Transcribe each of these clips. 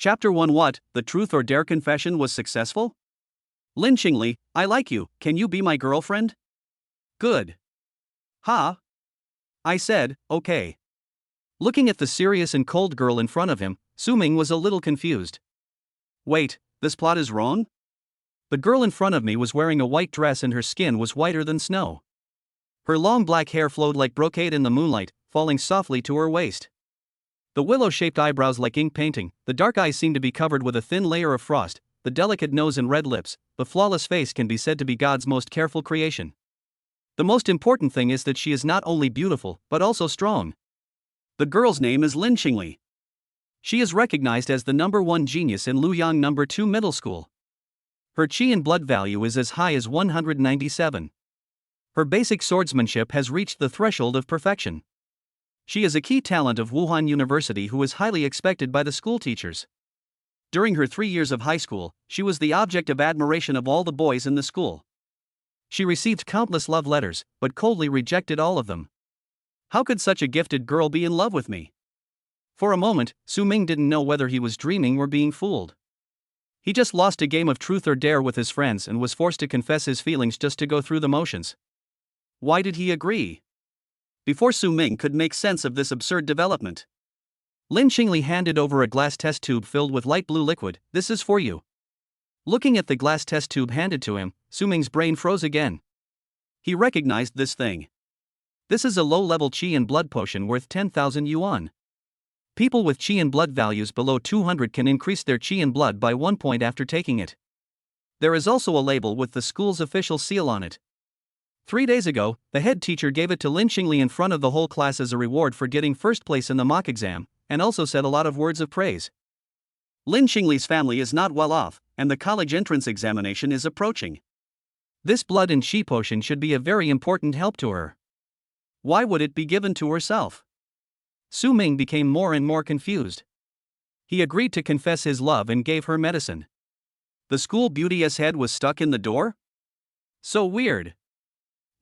Chapter 1. What, the truth or dare confession was successful? Lin Qingli, I like you, can you be my girlfriend? Good. Ha? I said, okay. Looking at the serious and cold girl in front of him, Su Ming was a little confused. Wait, this plot is wrong? The girl in front of me was wearing a white dress and her skin was whiter than snow. Her long black hair flowed like brocade in the moonlight, falling softly to her waist. The willow-shaped eyebrows like ink painting, the dark eyes seemed to be covered with a thin layer of frost, the delicate nose and red lips, the flawless face can be said to be God's most careful creation. The most important thing is that she is not only beautiful, but also strong. The girl's name is Lin Qingli. She is recognized as the #1 genius in Luoyang #2 middle school. Her qi and blood value is as high as 197. Her basic swordsmanship has reached the threshold of perfection. She is a key talent of Wuhan University who is highly expected by the school teachers. During her 3 years of high school, she was the object of admiration of all the boys in the school. She received countless love letters, but coldly rejected all of them. How could such a gifted girl be in love with me? For a moment, Su Ming didn't know whether he was dreaming or being fooled. He just lost a game of truth or dare with his friends and was forced to confess his feelings just to go through the motions. Why did he agree? Before Su Ming could make sense of this absurd development, Lin Qingli handed over a glass test tube filled with light blue liquid. This is for you. Looking at the glass test tube handed to him, Su Ming's brain froze again. He recognized this thing. This is a low-level qi and blood potion worth 10,000 yuan. People with qi and blood values below 200 can increase their qi and blood by 1 point after taking it. There is also a label with the school's official seal on it. 3 days ago, the head teacher gave it to Lin Qingli in front of the whole class as a reward for getting first place in the mock exam, and also said a lot of words of praise. Lin Qingli's family is not well off, and the college entrance examination is approaching. This blood and qi potion should be a very important help to her. Why would it be given to herself? Su Ming became more and more confused. He agreed to confess his love and gave her medicine. The school beauty's head was stuck in the door? So weird.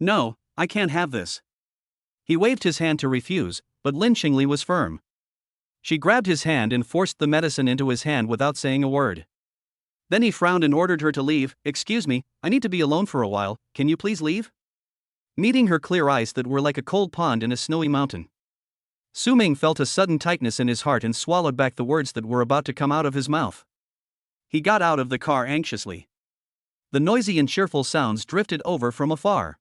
No, I can't have this. He waved his hand to refuse, but Lin Qingli was firm. She grabbed his hand and forced the medicine into his hand without saying a word. Then he frowned and ordered her to leave. Excuse me, I need to be alone for a while, can you please leave? Meeting her clear eyes that were like a cold pond in a snowy mountain, Su Ming felt a sudden tightness in his heart and swallowed back the words that were about to come out of his mouth. He got out of the car anxiously. The noisy and cheerful sounds drifted over from afar.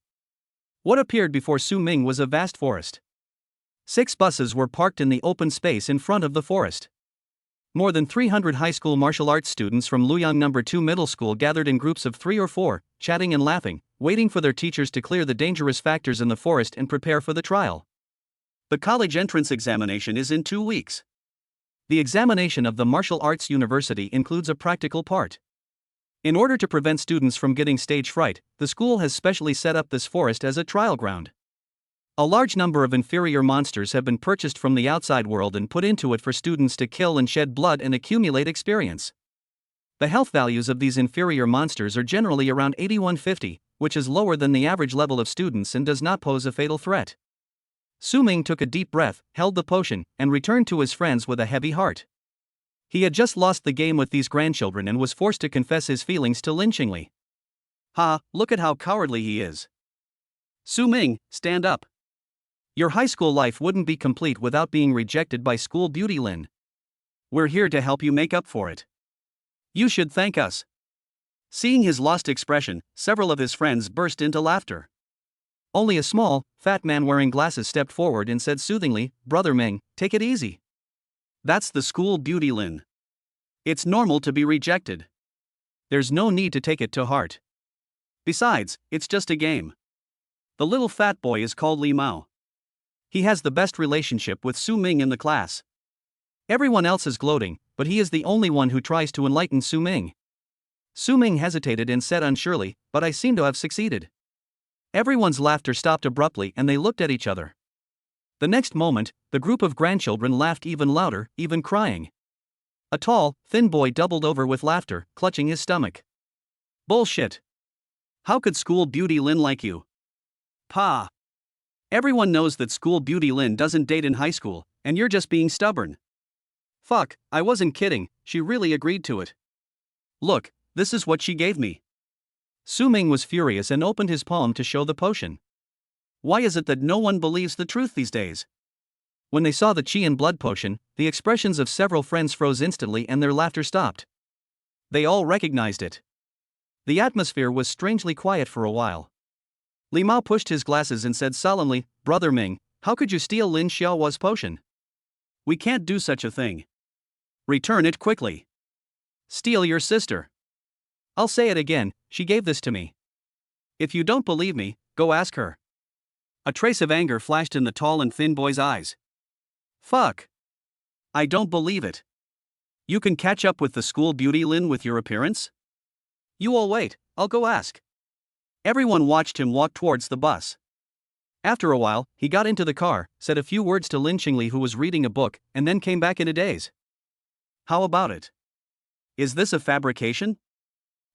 What appeared before Su Ming was a vast forest. 6 buses were parked in the open space in front of the forest. More than 300 high school martial arts students from Luoyang #2 middle school gathered in groups of 3 or 4, chatting and laughing, waiting for their teachers to clear the dangerous factors in the forest and prepare for the trial. The college entrance examination is in 2 weeks. The examination of the martial arts university includes a practical part. In order to prevent students from getting stage fright, the school has specially set up this forest as a trial ground. A large number of inferior monsters have been purchased from the outside world and put into it for students to kill and shed blood and accumulate experience. The health values of these inferior monsters are generally around 8150, which is lower than the average level of students and does not pose a fatal threat. Su Ming took a deep breath, held the potion, and returned to his friends with a heavy heart. He had just lost the game with these grandchildren and was forced to confess his feelings to Lin Qingli. Ha, look at how cowardly he is. Su Ming, stand up. Your high school life wouldn't be complete without being rejected by school beauty Lin. We're here to help you make up for it. You should thank us. Seeing his lost expression, several of his friends burst into laughter. Only a small, fat man wearing glasses stepped forward and said soothingly, Brother Ming, take it easy. That's the school beauty Lin. It's normal to be rejected. There's no need to take it to heart. Besides, it's just a game. The little fat boy is called Li Mao. He has the best relationship with Su Ming in the class. Everyone else is gloating, but he is the only one who tries to enlighten Su Ming. Su Ming hesitated and said unsurely, but I seem to have succeeded. Everyone's laughter stopped abruptly and they looked at each other. The next moment, the group of grandchildren laughed even louder, even crying. A tall, thin boy doubled over with laughter, clutching his stomach. Bullshit. How could school beauty Lin like you? Pa. Everyone knows that school beauty Lin doesn't date in high school, and you're just being stubborn. Fuck, I wasn't kidding, she really agreed to it. Look, this is what she gave me. Su Ming was furious and opened his palm to show the potion. Why is it that no one believes the truth these days? When they saw the Qi and blood potion, the expressions of several friends froze instantly and their laughter stopped. They all recognized it. The atmosphere was strangely quiet for a while. Li Mao pushed his glasses and said solemnly, "Brother Ming, how could you steal Lin Xiaohua's potion? We can't do such a thing. Return it quickly. Steal your sister. I'll say it again, she gave this to me. If you don't believe me, go ask her." A trace of anger flashed in the tall and thin boy's eyes. Fuck. I don't believe it. You can catch up with the school beauty Lin with your appearance? You all wait, I'll go ask. Everyone watched him walk towards the bus. After a while, he got into the car, said a few words to Lin Qingli who was reading a book, and then came back in a daze. How about it? Is this a fabrication?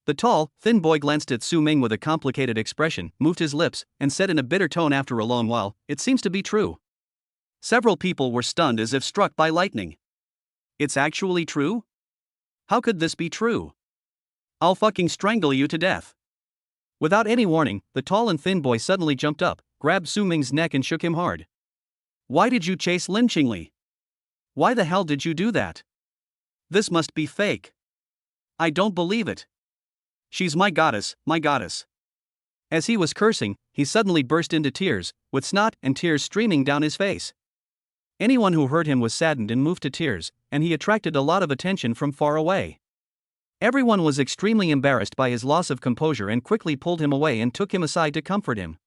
The tall, thin boy glanced at Su Ming with a complicated expression, moved his lips, and said in a bitter tone after a long while, "It seems to be true." Several people were stunned as if struck by lightning. It's actually true? How could this be true? I'll fucking strangle you to death. Without any warning, the tall and thin boy suddenly jumped up, grabbed Su Ming's neck and shook him hard. Why did you chase Lin Qingli? Why the hell did you do that? This must be fake. I don't believe it. She's my goddess, my goddess. As he was cursing, he suddenly burst into tears, with snot and tears streaming down his face. Anyone who heard him was saddened and moved to tears, and he attracted a lot of attention from far away. Everyone was extremely embarrassed by his loss of composure and quickly pulled him away and took him aside to comfort him.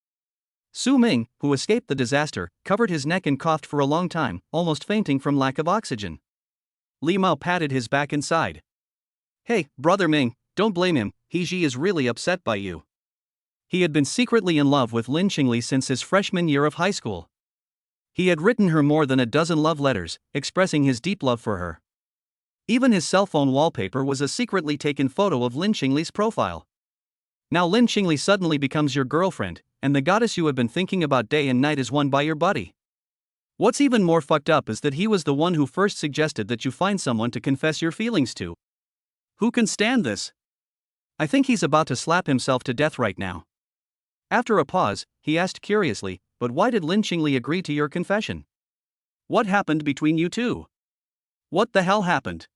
Su Ming, who escaped the disaster, covered his neck and coughed for a long time, almost fainting from lack of oxygen. Li Mao patted his back and sighed. Hey, Brother Ming, don't blame him, He is really upset by you. He had been secretly in love with Lin Qingli since his freshman year of high school. He had written her more than a dozen love letters, expressing his deep love for her. Even his cell phone wallpaper was a secretly taken photo of Lin Qingli's profile. Now Lin Qingli suddenly becomes your girlfriend, and the goddess you have been thinking about day and night is won by your buddy. What's even more fucked up is that he was the one who first suggested that you find someone to confess your feelings to. Who can stand this? I think he's about to slap himself to death right now. After a pause, he asked curiously, but why did Lin Qingli agree to your confession? What happened between you two? What the hell happened?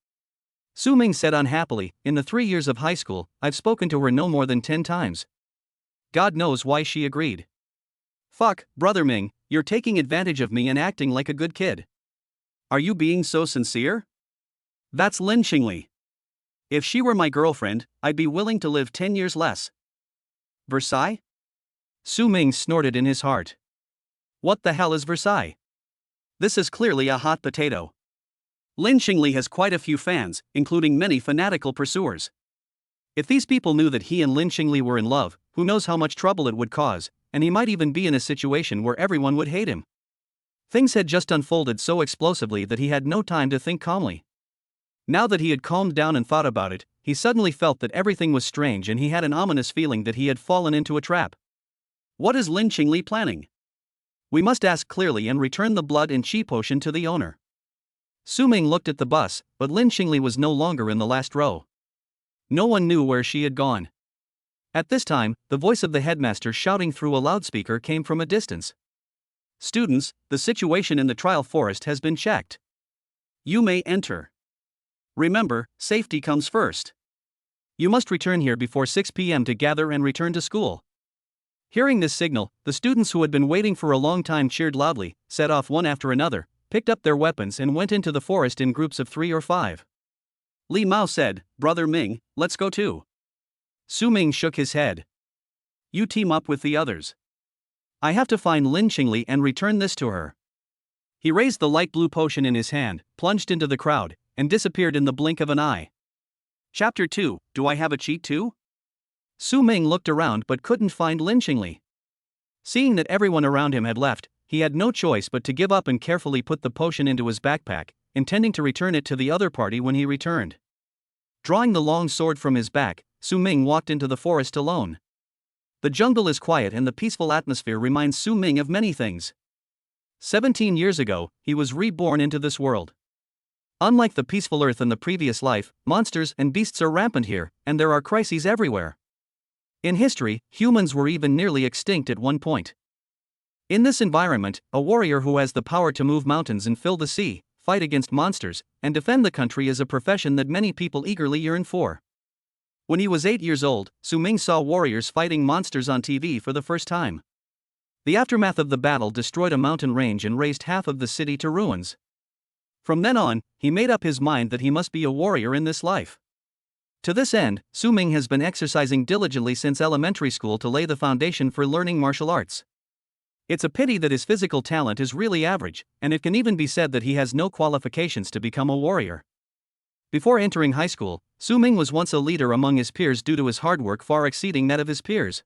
Su Ming said unhappily, in the 3 years of high school, I've spoken to her no more than 10 times. God knows why she agreed. Fuck, Brother Ming, you're taking advantage of me and acting like a good kid. Are you being so sincere? That's Lin Qingli. If she were my girlfriend, I'd be willing to live 10 years less. Versailles? Su Ming snorted in his heart. What the hell is Versailles? This is clearly a hot potato. Lin Qingli has quite a few fans, including many fanatical pursuers. If these people knew that he and Lin Qingli were in love, who knows how much trouble it would cause, and he might even be in a situation where everyone would hate him. Things had just unfolded so explosively that he had no time to think calmly. Now that he had calmed down and thought about it, he suddenly felt that everything was strange and he had an ominous feeling that he had fallen into a trap. What is Lin Qingli planning? We must ask clearly and return the blood and qi potion to the owner. Su Ming looked at the bus, but Lin Qingli was no longer in the last row. No one knew where she had gone. At this time, the voice of the headmaster shouting through a loudspeaker came from a distance. Students, the situation in the trial forest has been checked. You may enter. Remember, safety comes first. You must return here before 6 p.m. to gather and return to school. Hearing this signal, the students who had been waiting for a long time cheered loudly, set off one after another, picked up their weapons and went into the forest in groups of 3 or 5. Li Mao said, Brother Ming, let's go too. Su Ming shook his head. You team up with the others. I have to find Lin Qingli and return this to her. He raised the light blue potion in his hand, plunged into the crowd, and disappeared in the blink of an eye. Chapter 2, Do I Have a Cheat Too? Su Ming looked around but couldn't find Lin Qingli. Seeing that everyone around him had left, he had no choice but to give up and carefully put the potion into his backpack, intending to return it to the other party when he returned. Drawing the long sword from his back, Su Ming walked into the forest alone. The jungle is quiet and the peaceful atmosphere reminds Su Ming of many things. 17 years ago, he was reborn into this world. Unlike the peaceful Earth in the previous life, monsters and beasts are rampant here, and there are crises everywhere. In history, humans were even nearly extinct at one point. In this environment, a warrior who has the power to move mountains and fill the sea, fight against monsters, and defend the country is a profession that many people eagerly yearn for. When he was 8 years old, Su-ming saw warriors fighting monsters on TV for the first time. The aftermath of the battle destroyed a mountain range and razed half of the city to ruins. From then on, he made up his mind that he must be a warrior in this life. To this end, Su-ming has been exercising diligently since elementary school to lay the foundation for learning martial arts. It's a pity that his physical talent is really average, and it can even be said that he has no qualifications to become a warrior. Before entering high school, Su-ming was once a leader among his peers due to his hard work far exceeding that of his peers.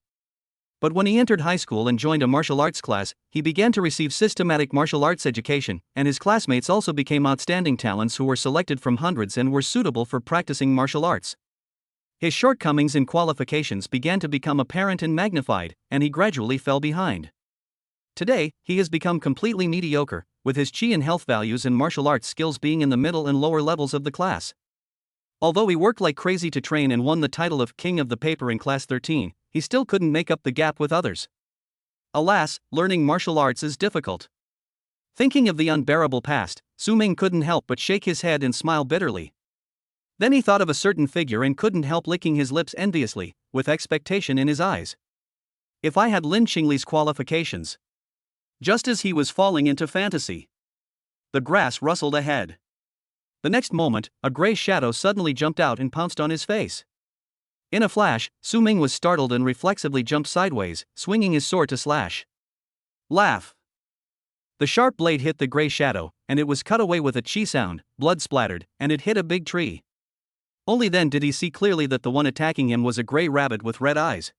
But when he entered high school and joined a martial arts class, he began to receive systematic martial arts education, and his classmates also became outstanding talents who were selected from hundreds and were suitable for practicing martial arts. His shortcomings in qualifications began to become apparent and magnified, and he gradually fell behind. Today, he has become completely mediocre, with his chi and health values and martial arts skills being in the middle and lower levels of the class. Although he worked like crazy to train and won the title of King of the Paper in Class 13, he still couldn't make up the gap with others. Alas, learning martial arts is difficult. Thinking of the unbearable past, Su-ming couldn't help but shake his head and smile bitterly. Then he thought of a certain figure and couldn't help licking his lips enviously, with expectation in his eyes. If I had Lin Qingli's qualifications. Just as he was falling into fantasy, the grass rustled ahead. The next moment, a gray shadow suddenly jumped out and pounced on his face. In a flash, Su-ming was startled and reflexively jumped sideways, swinging his sword to slash. Laugh! The sharp blade hit the gray shadow, and it was cut away with a chi sound, blood splattered, and it hit a big tree. Only then did he see clearly that the one attacking him was a gray rabbit with red eyes.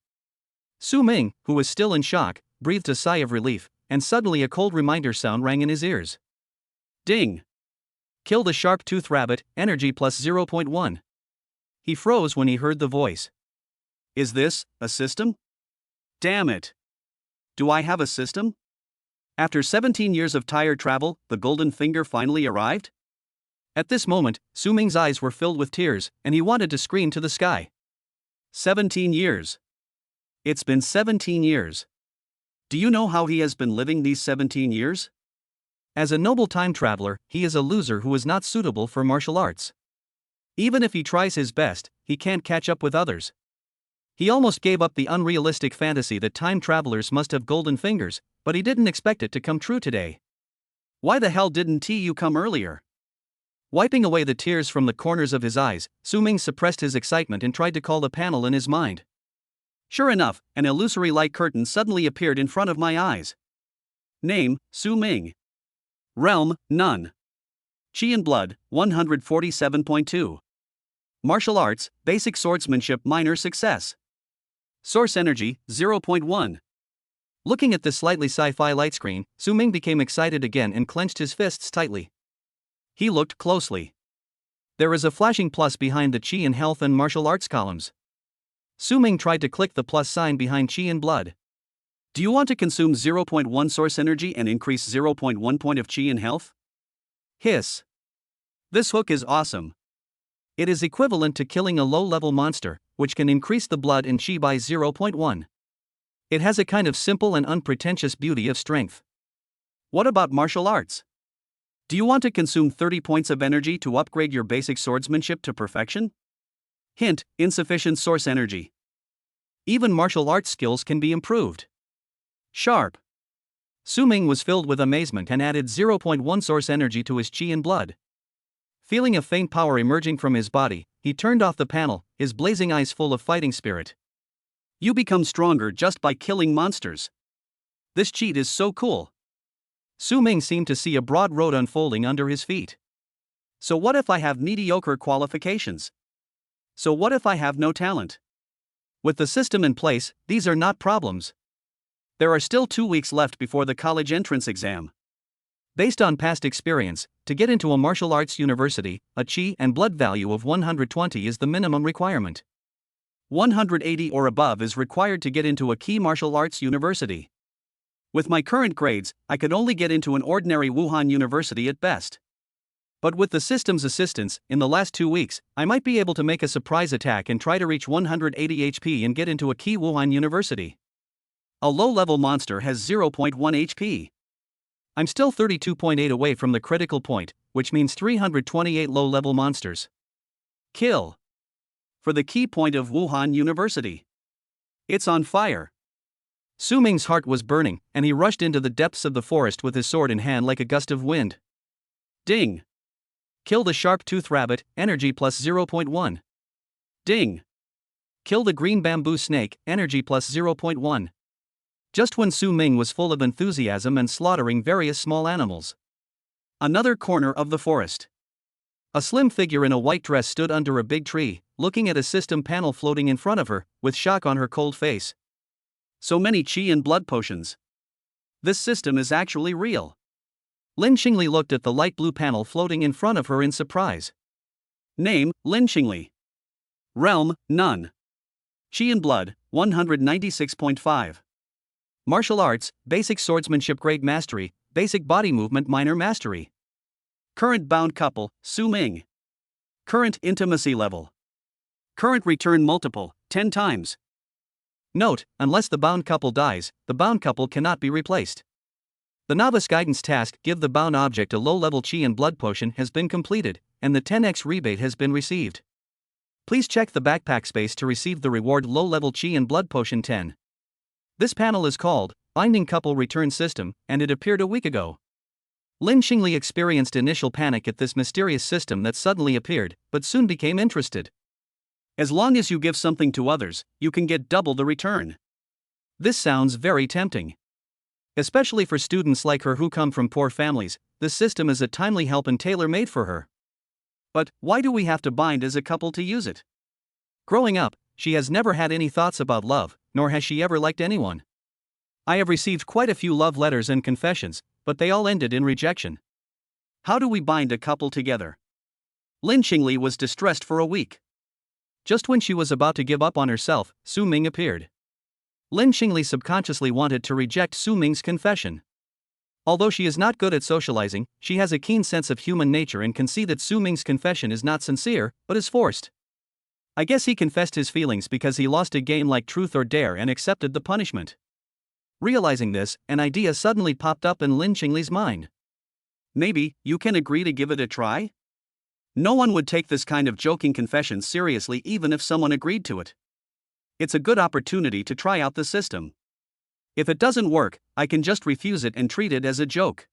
Su-ming, who was still in shock, breathed a sigh of relief, and suddenly a cold reminder sound rang in his ears. Ding! Kill the sharp-toothed rabbit, energy plus 0.1. He froze when he heard the voice. Is this a system? Damn it! Do I have a system? After 17 years of tired travel, the golden finger finally arrived? At this moment, Su-ming's eyes were filled with tears, and he wanted to scream to the sky. 17 years. It's been 17 years. Do you know how he has been living these 17 years? As a noble time traveler, he is a loser who is not suitable for martial arts. Even if he tries his best, he can't catch up with others. He almost gave up the unrealistic fantasy that time travelers must have golden fingers, but he didn't expect it to come true today. Why the hell didn't you come earlier? Wiping away the tears from the corners of his eyes, Su-ming suppressed his excitement and tried to call the panel in his mind. Sure enough, an illusory light curtain suddenly appeared in front of my eyes. Name, Su-ming. Realm, none. Chi and blood, 147.2. Martial arts, basic swordsmanship minor success. Source energy, 0.1. Looking at this slightly sci-fi light screen, Su-ming became excited again and clenched his fists tightly. He looked closely. There is a flashing plus behind the chi and health and martial arts columns. Su-ming tried to click the plus sign behind chi and blood. Do you want to consume 0.1 source energy and increase 0.1 point of chi and health? Hiss. This hook is awesome. It is equivalent to killing a low-level monster, which can increase the blood and chi by 0.1. It has a kind of simple and unpretentious beauty of strength. What about martial arts? Do you want to consume 30 points of energy to upgrade your basic swordsmanship to perfection? Hint, insufficient source energy. Even martial arts skills can be improved. Sharp. Su-ming was filled with amazement and added 0.1 source energy to his chi and blood. Feeling a faint power emerging from his body, he turned off the panel, his blazing eyes full of fighting spirit. You become stronger just by killing monsters. This cheat is so cool. Su-ming seemed to see a broad road unfolding under his feet. So what if I have mediocre qualifications? So what if I have no talent? With the system in place, these are not problems. There are still 2 weeks left before the college entrance exam. Based on past experience, to get into a martial arts university, a chi and blood value of 120 is the minimum requirement. 180 or above is required to get into a key martial arts university. With my current grades, I could only get into an ordinary Wuhan university at best. But with the system's assistance, in the last 2 weeks, I might be able to make a surprise attack and try to reach 180 HP and get into a key Wuhan university. A low-level monster has 0.1 HP. I'm still 32.8 away from the critical point, which means 328 low-level monsters. Kill. For the key point of Wuhan University. It's on fire. Su Ming's heart was burning, and he rushed into the depths of the forest with his sword in hand like a gust of wind. Ding. Kill the sharp-toothed rabbit, energy plus 0.1. Ding. Kill the green bamboo snake, energy plus 0.1. Just when Su Ming was full of enthusiasm and slaughtering various small animals. Another corner of the forest. A slim figure in a white dress stood under a big tree, looking at a system panel floating in front of her, with shock on her cold face. So many qi and blood potions. This system is actually real. Lin Xingli looked at the light blue panel floating in front of her in surprise. Name, Lin Xingli. Realm, none. Qi and blood, 196.5. Martial arts, basic swordsmanship grade mastery, basic body movement minor mastery. Current bound couple, Su Ming. Current intimacy level. Current return multiple, 10 times. Note, unless the bound couple dies, the bound couple cannot be replaced. The novice guidance task, give the bound object a low-level qi and blood potion, has been completed, and the 10x rebate has been received. Please check the backpack space to receive the reward low-level qi and blood potion 10. This panel is called Binding Couple Return System, and it appeared a week ago. Lin Xingli experienced initial panic at this mysterious system that suddenly appeared, but soon became interested. As long as you give something to others, you can get double the return. This sounds very tempting. Especially for students like her who come from poor families, this system is a timely help and tailor-made for her. But why do we have to bind as a couple to use it? Growing up, she has never had any thoughts about love, nor has she ever liked anyone. I have received quite a few love letters and confessions, but they all ended in rejection. How do we bind a couple together? Lin Xingli was distressed for a week. Just when she was about to give up on herself, Su Ming appeared. Lin Xingli subconsciously wanted to reject Su Ming's confession. Although she is not good at socializing, she has a keen sense of human nature and can see that Su Ming's confession is not sincere, but is forced. I guess he confessed his feelings because he lost a game like Truth or Dare and accepted the punishment. Realizing this, an idea suddenly popped up in Lin Xingli's mind. Maybe you can agree to give it a try? No one would take this kind of joking confession seriously even if someone agreed to it. It's a good opportunity to try out the system. If it doesn't work, I can just refuse it and treat it as a joke.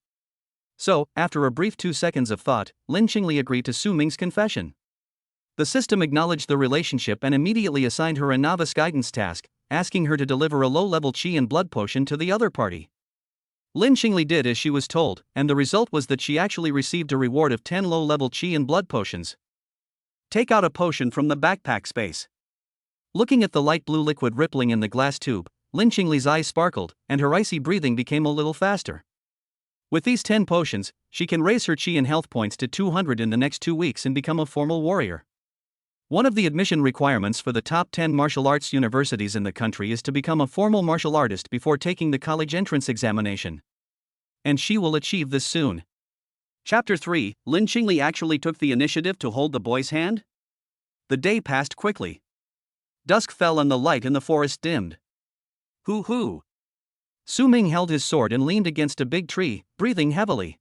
So, after a brief 2 seconds of thought, Lin Xingli agreed to Su Ming's confession. The system acknowledged the relationship and immediately assigned her a novice guidance task, asking her to deliver a low-level qi and blood potion to the other party. Lin Xingli did as she was told, and the result was that she actually received a reward of 10 low-level qi and blood potions. Take out a potion from the backpack space. Looking at the light blue liquid rippling in the glass tube, Lin Xingli's eyes sparkled, and her icy breathing became a little faster. With these 10 potions, she can raise her qi and health points to 200 in the next 2 weeks and become a formal warrior. One of the admission requirements for the top 10 martial arts universities in the country is to become a formal martial artist before taking the college entrance examination. And she will achieve this soon. Chapter 3, Lin Xingli actually took the initiative to hold the boy's hand? The day passed quickly. Dusk fell and the light in the forest dimmed. Hoo-hoo! Su Ming held his sword and leaned against a big tree, breathing heavily.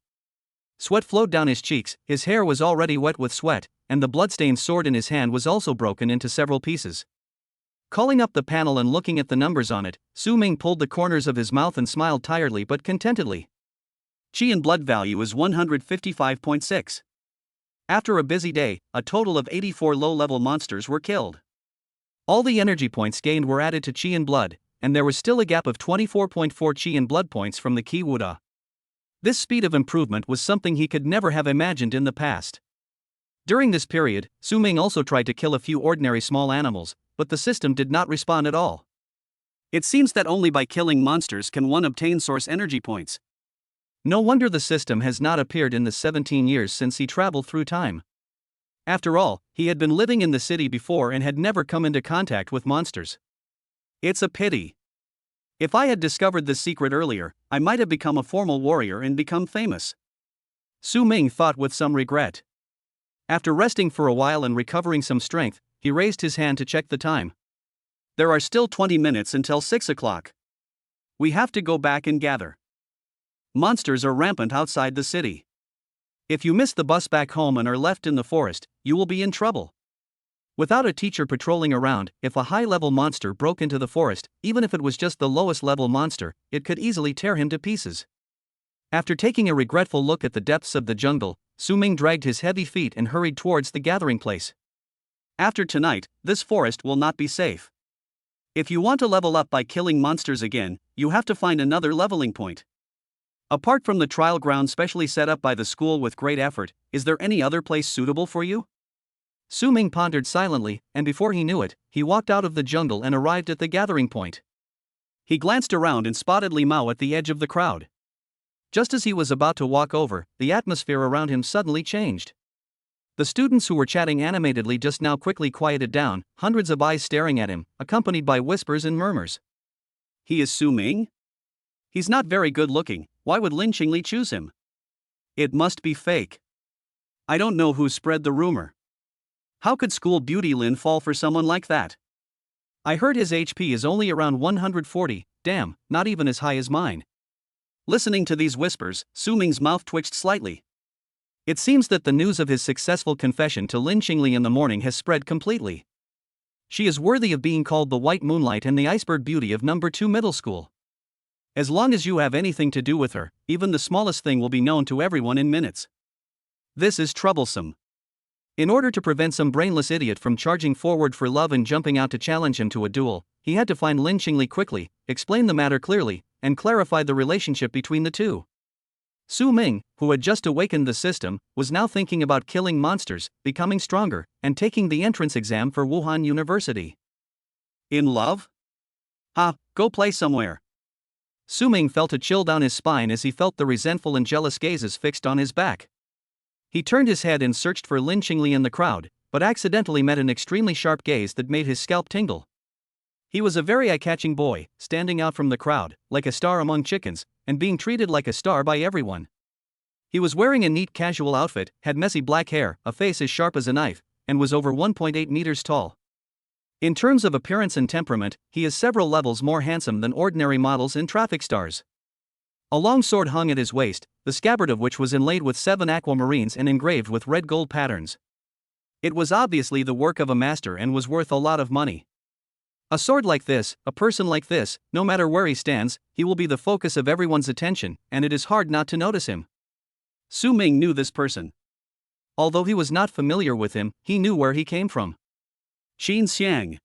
Sweat flowed down his cheeks, his hair was already wet with sweat, and the bloodstained sword in his hand was also broken into several pieces. Calling up the panel and looking at the numbers on it, Su Ming pulled the corners of his mouth and smiled tiredly but contentedly. Qi and blood value is 155.6. After a busy day, a total of 84 low-level monsters were killed. All the energy points gained were added to Qi and blood, and there was still a gap of 24.4 Qi and blood points from the Qi Wuda. This speed of improvement was something he could never have imagined in the past. During this period, Su Ming also tried to kill a few ordinary small animals, but the system did not respond at all. It seems that only by killing monsters can one obtain source energy points. No wonder the system has not appeared in the 17 years since he traveled through time. After all, he had been living in the city before and had never come into contact with monsters. It's a pity. If I had discovered this secret earlier, I might have become a formal warrior and become famous. Su Ming thought with some regret. After resting for a while and recovering some strength, he raised his hand to check the time. There are still 20 minutes until 6 o'clock. We have to go back and gather. Monsters are rampant outside the city. If you miss the bus back home and are left in the forest, you will be in trouble. Without a teacher patrolling around, if a high-level monster broke into the forest, even if it was just the lowest-level monster, it could easily tear him to pieces. After taking a regretful look at the depths of the jungle, Su-Ming dragged his heavy feet and hurried towards the gathering place. After tonight, this forest will not be safe. If you want to level up by killing monsters again, you have to find another leveling point. Apart from the trial ground specially set up by the school with great effort, is there any other place suitable for you? Su-Ming pondered silently, and before he knew it, he walked out of the jungle and arrived at the gathering point. He glanced around and spotted Li Mao at the edge of the crowd. Just as he was about to walk over, the atmosphere around him suddenly changed. The students who were chatting animatedly just now quickly quieted down, hundreds of eyes staring at him, accompanied by whispers and murmurs. He is Su-Ming? He's not very good looking, why would Lin Qingli choose him? It must be fake. I don't know who spread the rumor. How could school beauty Lin fall for someone like that? I heard his HP is only around 140, damn, not even as high as mine. Listening to these whispers, Su-Ming's mouth twitched slightly. It seems that the news of his successful confession to Lin Qingli in the morning has spread completely. She is worthy of being called the White Moonlight and the Iceberg Beauty of No. 2 Middle School. As long as you have anything to do with her, even the smallest thing will be known to everyone in minutes. This is troublesome. In order to prevent some brainless idiot from charging forward for love and jumping out to challenge him to a duel, he had to find Lin Qingli quickly, explain the matter clearly, and clarify the relationship between the two. Su-Ming, who had just awakened the system, was now thinking about killing monsters, becoming stronger, and taking the entrance exam for Wuhan University. In love? Ha, go play somewhere. Su-Ming felt a chill down his spine as he felt the resentful and jealous gazes fixed on his back. He turned his head and searched for Lin Qingli in the crowd, but accidentally met an extremely sharp gaze that made his scalp tingle. He was a very eye-catching boy, standing out from the crowd, like a star among chickens, and being treated like a star by everyone. He was wearing a neat casual outfit, had messy black hair, a face as sharp as a knife, and was over 1.8 meters tall. In terms of appearance and temperament, he is several levels more handsome than ordinary models and traffic stars. A long sword hung at his waist, the scabbard of which was inlaid with 7 aquamarines and engraved with red gold patterns. It was obviously the work of a master and was worth a lot of money. A sword like this, a person like this, no matter where he stands, he will be the focus of everyone's attention, and it is hard not to notice him. Su-Ming knew this person. Although he was not familiar with him, he knew where he came from. Xiang.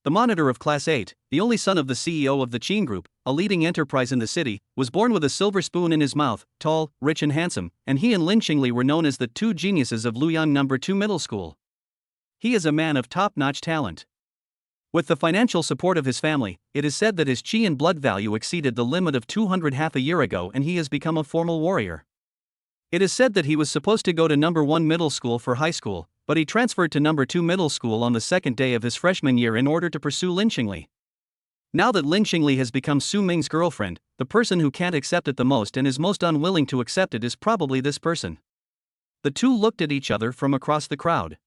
The monitor of Class 8, the only son of the CEO of the Xiang Group, a leading enterprise in the city, was born with a silver spoon in his mouth, tall, rich and handsome, and he and Lin Qingli were known as the two geniuses of Luoyang No. 2 Middle School. He is a man of top-notch talent. With the financial support of his family, it is said that his chi and blood value exceeded the limit of 200 half a year ago and he has become a formal warrior. It is said that he was supposed to go to No. 1 Middle School for high school, but he transferred to No. 2 Middle School on the second day of his freshman year in order to pursue Lin Qingli. Now that Lin Qingli has become Su-Ming's girlfriend, the person who can't accept it the most and is most unwilling to accept it is probably this person. The two looked at each other from across the crowd.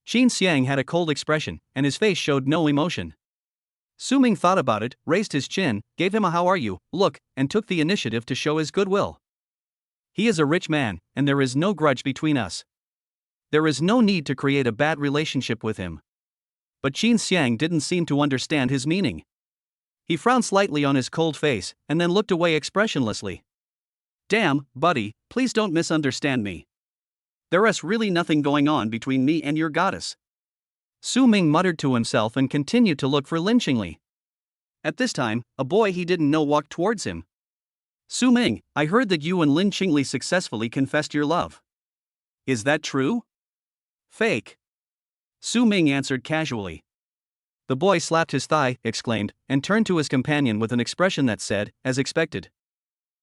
Xiang had a cold expression, and his face showed no emotion. Su-Ming thought about it, raised his chin, gave him a "how are you" look, and took the initiative to show his goodwill. He is a rich man, and there is no grudge between us. There is no need to create a bad relationship with him. But Xiang didn't seem to understand his meaning. He frowned slightly on his cold face, and then looked away expressionlessly. Damn, buddy, please don't misunderstand me. There is really nothing going on between me and your goddess. Su-Ming muttered to himself and continued to look for Lin Qingli. At this time, a boy he didn't know walked towards him. Su-Ming, I heard that you and Lin Qingli successfully confessed your love. Is that true? Fake. Su-Ming answered casually. The boy slapped his thigh, exclaimed, and turned to his companion with an expression that said, as expected.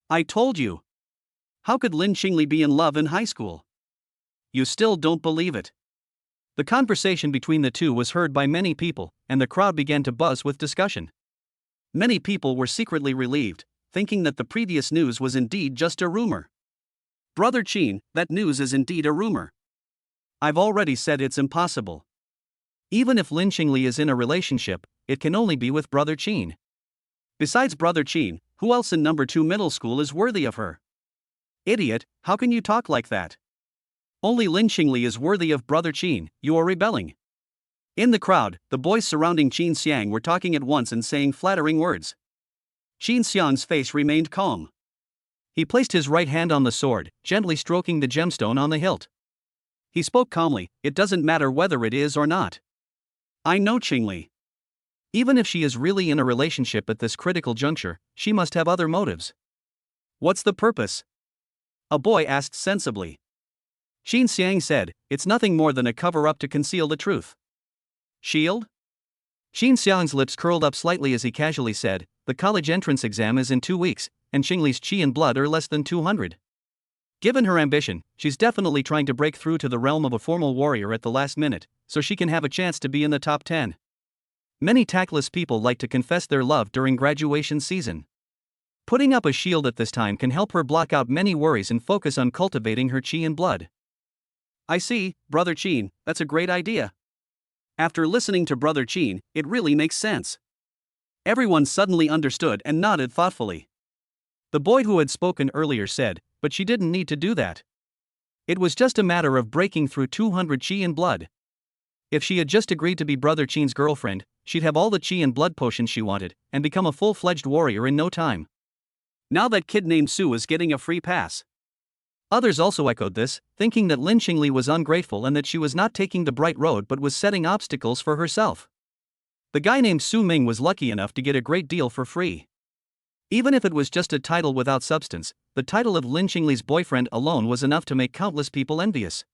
I told you. How could Lin Qingli be in love in high school? You still don't believe it. The conversation between the two was heard by many people, and the crowd began to buzz with discussion. Many people were secretly relieved, thinking that the previous news was indeed just a rumor. Brother Qin, that news is indeed a rumor. I've already said it's impossible. Even if Lin Qingli is in a relationship, it can only be with Brother Qin. Besides Brother Qin, who else in number 2 middle school is worthy of her? Idiot, how can you talk like that? Only Lin Qingli is worthy of Brother Qin, you are rebelling. In the crowd, the boys surrounding Qin Xiang were talking at once and saying flattering words. Qin Xiang's face remained calm. He placed his right hand on the sword, gently stroking the gemstone on the hilt. He spoke calmly, it doesn't matter whether it is or not. I know Qingli. Even if she is really in a relationship at this critical juncture, she must have other motives. What's the purpose? A boy asked sensibly. Qin Xiang said, it's nothing more than a cover-up to conceal the truth. Shield? Qin Xiang's lips curled up slightly as he casually said, the college entrance exam is in 2 weeks, and Qingli's qi and blood are less than 200. Given her ambition, she's definitely trying to break through to the realm of a formal warrior at the last minute, so she can have a chance to be in the top 10. Many tactless people like to confess their love during graduation season. Putting up a shield at this time can help her block out many worries and focus on cultivating her qi and blood. I see, Brother Qin, that's a great idea. After listening to Brother Qin, it really makes sense. Everyone suddenly understood and nodded thoughtfully. The boy who had spoken earlier said, but she didn't need to do that. It was just a matter of breaking through 200 qi and blood. If she had just agreed to be Brother Qin's girlfriend, she'd have all the qi and blood potions she wanted, and become a full-fledged warrior in no time. Now that kid named Su is getting a free pass. Others also echoed this, thinking that Lin Qingli was ungrateful and that she was not taking the bright road but was setting obstacles for herself. The guy named Su Ming was lucky enough to get a great deal for free. Even if it was just a title without substance, the title of Lin Qingli's boyfriend alone was enough to make countless people envious.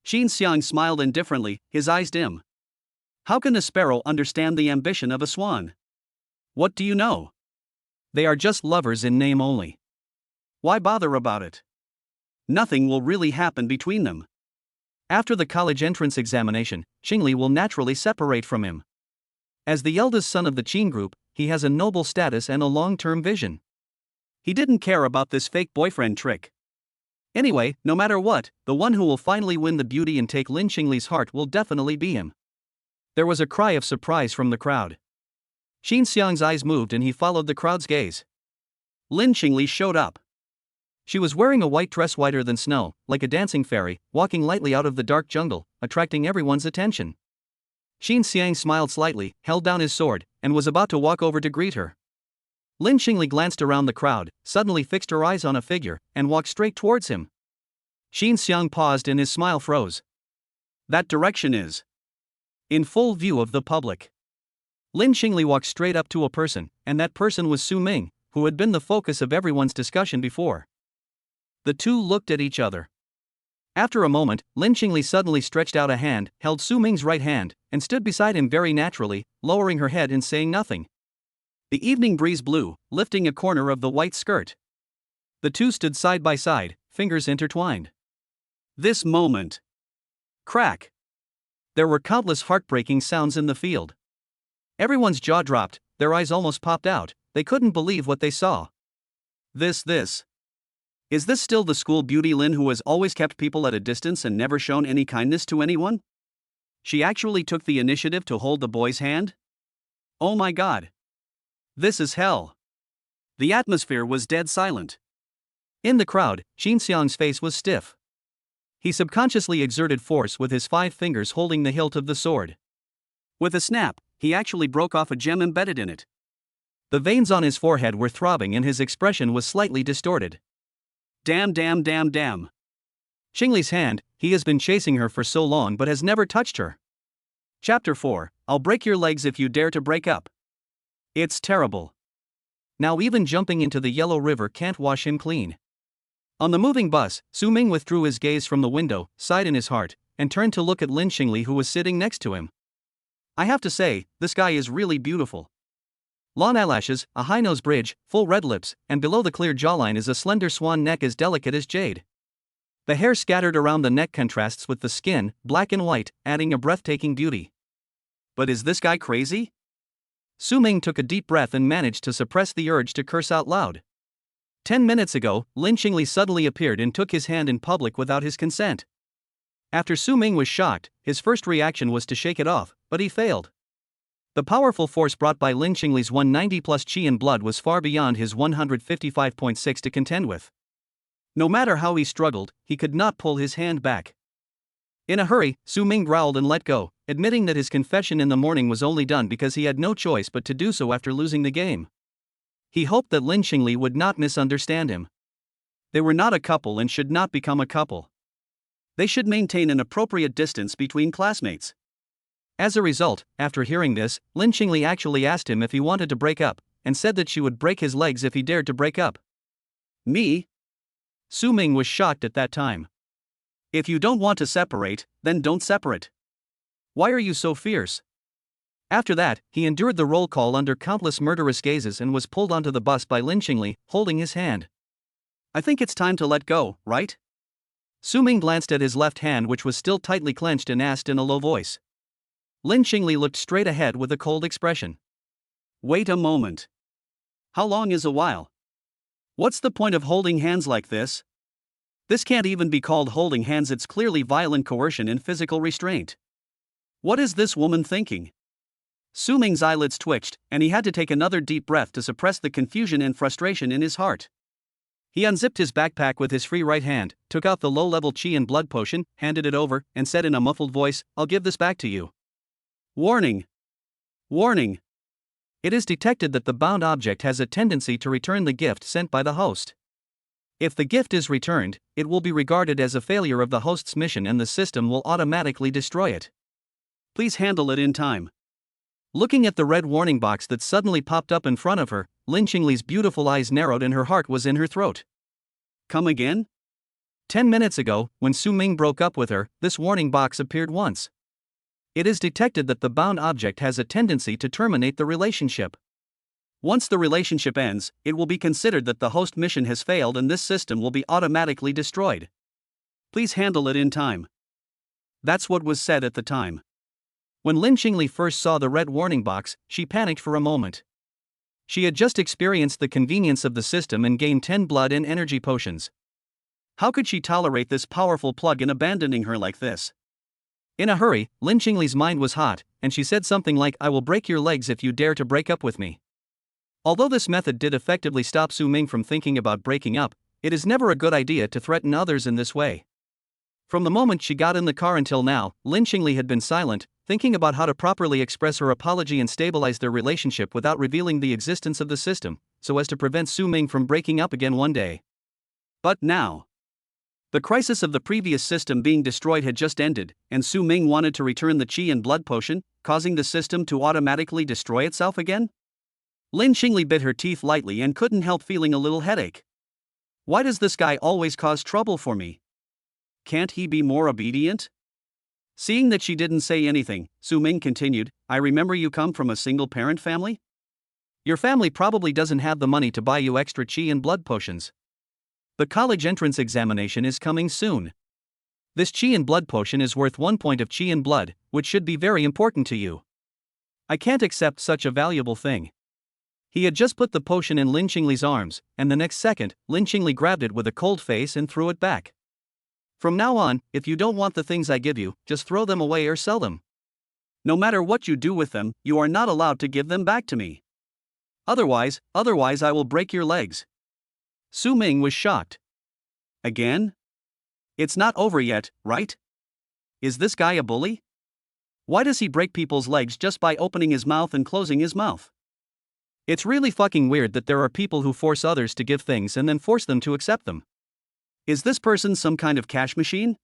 Qin Xiang smiled indifferently, his eyes dim. How can a sparrow understand the ambition of a swan? What do you know? They are just lovers in name only. Why bother about it? Nothing will really happen between them. After the college entrance examination, Qingli will naturally separate from him. As the eldest son of the Qin group, he has a noble status and a long-term vision. He didn't care about this fake boyfriend trick. Anyway, no matter what, the one who will finally win the beauty and take Lin Qingli's heart will definitely be him. There was a cry of surprise from the crowd. Qin Xiang's eyes moved and he followed the crowd's gaze. Lin Qingli showed up. She was wearing a white dress whiter than snow, like a dancing fairy, walking lightly out of the dark jungle, attracting everyone's attention. Qin Xiang smiled slightly, held down his sword, and was about to walk over to greet her. Lin Qingli glanced around the crowd, suddenly fixed her eyes on a figure, and walked straight towards him. Qin Xiang paused and his smile froze. That direction is in full view of the public. Lin Qingli walked straight up to a person, and that person was Su Ming, who had been the focus of everyone's discussion before. The two looked at each other. After a moment, Lin Qingli suddenly stretched out a hand, held Su Ming's right hand, and stood beside him very naturally, lowering her head and saying nothing. The evening breeze blew, lifting a corner of the white skirt. The two stood side by side, fingers intertwined. This moment. Crack. There were countless heartbreaking sounds in the field. Everyone's jaw dropped, their eyes almost popped out, they couldn't believe what they saw. This. Is this still the school beauty Lin who has always kept people at a distance and never shown any kindness to anyone? She actually took the initiative to hold the boy's hand? Oh my god. This is hell. The atmosphere was dead silent. In the crowd, Qin Xiang's face was stiff. He subconsciously exerted force with his 5 fingers holding the hilt of the sword. With a snap, he actually broke off a gem embedded in it. The veins on his forehead were throbbing and his expression was slightly distorted. Damn. Qingli's hand, he has been chasing her for so long but has never touched her. Chapter 4, I'll break your legs if you dare to break up. It's terrible. Now even jumping into the yellow river can't wash him clean. On the moving bus, Su Ming withdrew his gaze from the window, sighed in his heart, and turned to look at Lin Qingli who was sitting next to him. I have to say, this guy is really beautiful. Long eyelashes, a high nose bridge, full red lips, and below the clear jawline is a slender swan neck as delicate as jade. The hair scattered around the neck contrasts with the skin, black and white, adding a breathtaking beauty. But is this guy crazy? Su Ming took a deep breath and managed to suppress the urge to curse out loud. 10 minutes ago, Lin Qingli suddenly appeared and took his hand in public without his consent. After Su Ming was shocked, his first reaction was to shake it off, but he failed. The powerful force brought by Lin Qingli's 190 plus qi and blood was far beyond his 155.6 to contend with. No matter how he struggled, he could not pull his hand back. In a hurry, Su Ming growled and let go, admitting that his confession in the morning was only done because he had no choice but to do so after losing the game. He hoped that Lin Qingli would not misunderstand him. They were not a couple and should not become a couple. They should maintain an appropriate distance between classmates. As a result, after hearing this, Lin Qingli actually asked him if he wanted to break up, and said that she would break his legs if he dared to break up. Me? Su Ming was shocked at that time. If you don't want to separate, then don't separate. Why are you so fierce? After that, he endured the roll call under countless murderous gazes and was pulled onto the bus by Lin Qingli, holding his hand. I think it's time to let go, right? Su Ming glanced at his left hand, which was still tightly clenched, and asked in a low voice. Lin Qingli looked straight ahead with a cold expression. Wait a moment. How long is a while? What's the point of holding hands like this? This can't even be called holding hands, it's clearly violent coercion and physical restraint. What is this woman thinking? Su Ming's eyelids twitched, and he had to take another deep breath to suppress the confusion and frustration in his heart. He unzipped his backpack with his free right hand, took out the low-level qi and blood potion, handed it over, and said in a muffled voice, I'll give this back to you. Warning! Warning! It is detected that the bound object has a tendency to return the gift sent by the host. If the gift is returned, it will be regarded as a failure of the host's mission and the system will automatically destroy it. Please handle it in time. Looking at the red warning box that suddenly popped up in front of her, Lin Qingli's beautiful eyes narrowed and her heart was in her throat. Come again? 10 minutes ago, when Su Ming broke up with her, this warning box appeared once. It is detected that the bound object has a tendency to terminate the relationship. Once the relationship ends, it will be considered that the host mission has failed and this system will be automatically destroyed. Please handle it in time. That's what was said at the time. When Lin Qingli first saw the red warning box, she panicked for a moment. She had just experienced the convenience of the system and gained 10 blood and energy potions. How could she tolerate this powerful plug-in abandoning her like this? In a hurry, Lin Qingli's mind was hot, and she said something like, I will break your legs if you dare to break up with me. Although this method did effectively stop Su Ming from thinking about breaking up, it is never a good idea to threaten others in this way. From the moment she got in the car until now, Lin Qingli had been silent, thinking about how to properly express her apology and stabilize their relationship without revealing the existence of the system, so as to prevent Su Ming from breaking up again one day. But now, the crisis of the previous system being destroyed had just ended, and Su Ming wanted to return the qi and blood potion, causing the system to automatically destroy itself again? Lin Qingli bit her teeth lightly and couldn't help feeling a little headache. Why does this guy always cause trouble for me? Can't he be more obedient? Seeing that she didn't say anything, Su Ming continued, I remember you come from a single-parent family? Your family probably doesn't have the money to buy you extra qi and blood potions. The college entrance examination is coming soon. This qi and blood potion is worth 1 point of qi and blood, which should be very important to you. I can't accept such a valuable thing. He had just put the potion in Lin Qingli's arms, and the next second, Lin Qingli grabbed it with a cold face and threw it back. From now on, if you don't want the things I give you, just throw them away or sell them. No matter what you do with them, you are not allowed to give them back to me. Otherwise I will break your legs. Su Ming was shocked. Again? It's not over yet, right? Is this guy a bully? Why does he break people's legs just by opening his mouth and closing his mouth? It's really fucking weird that there are people who force others to give things and then force them to accept them. Is this person some kind of cash machine?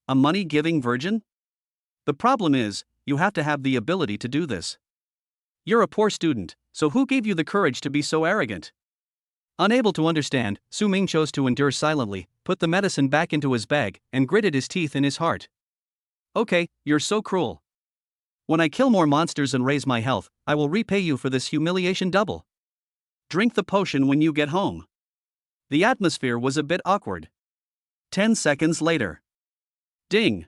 A money-giving virgin? The problem is, you have to have the ability to do this. You're a poor student, so who gave you the courage to be so arrogant? Unable to understand, Su Ming chose to endure silently, put the medicine back into his bag, and gritted his teeth in his heart. Okay, you're so cruel. When I kill more monsters and raise my health, I will repay you for this humiliation double. Drink the potion when you get home. The atmosphere was a bit awkward. 10 seconds later. Ding.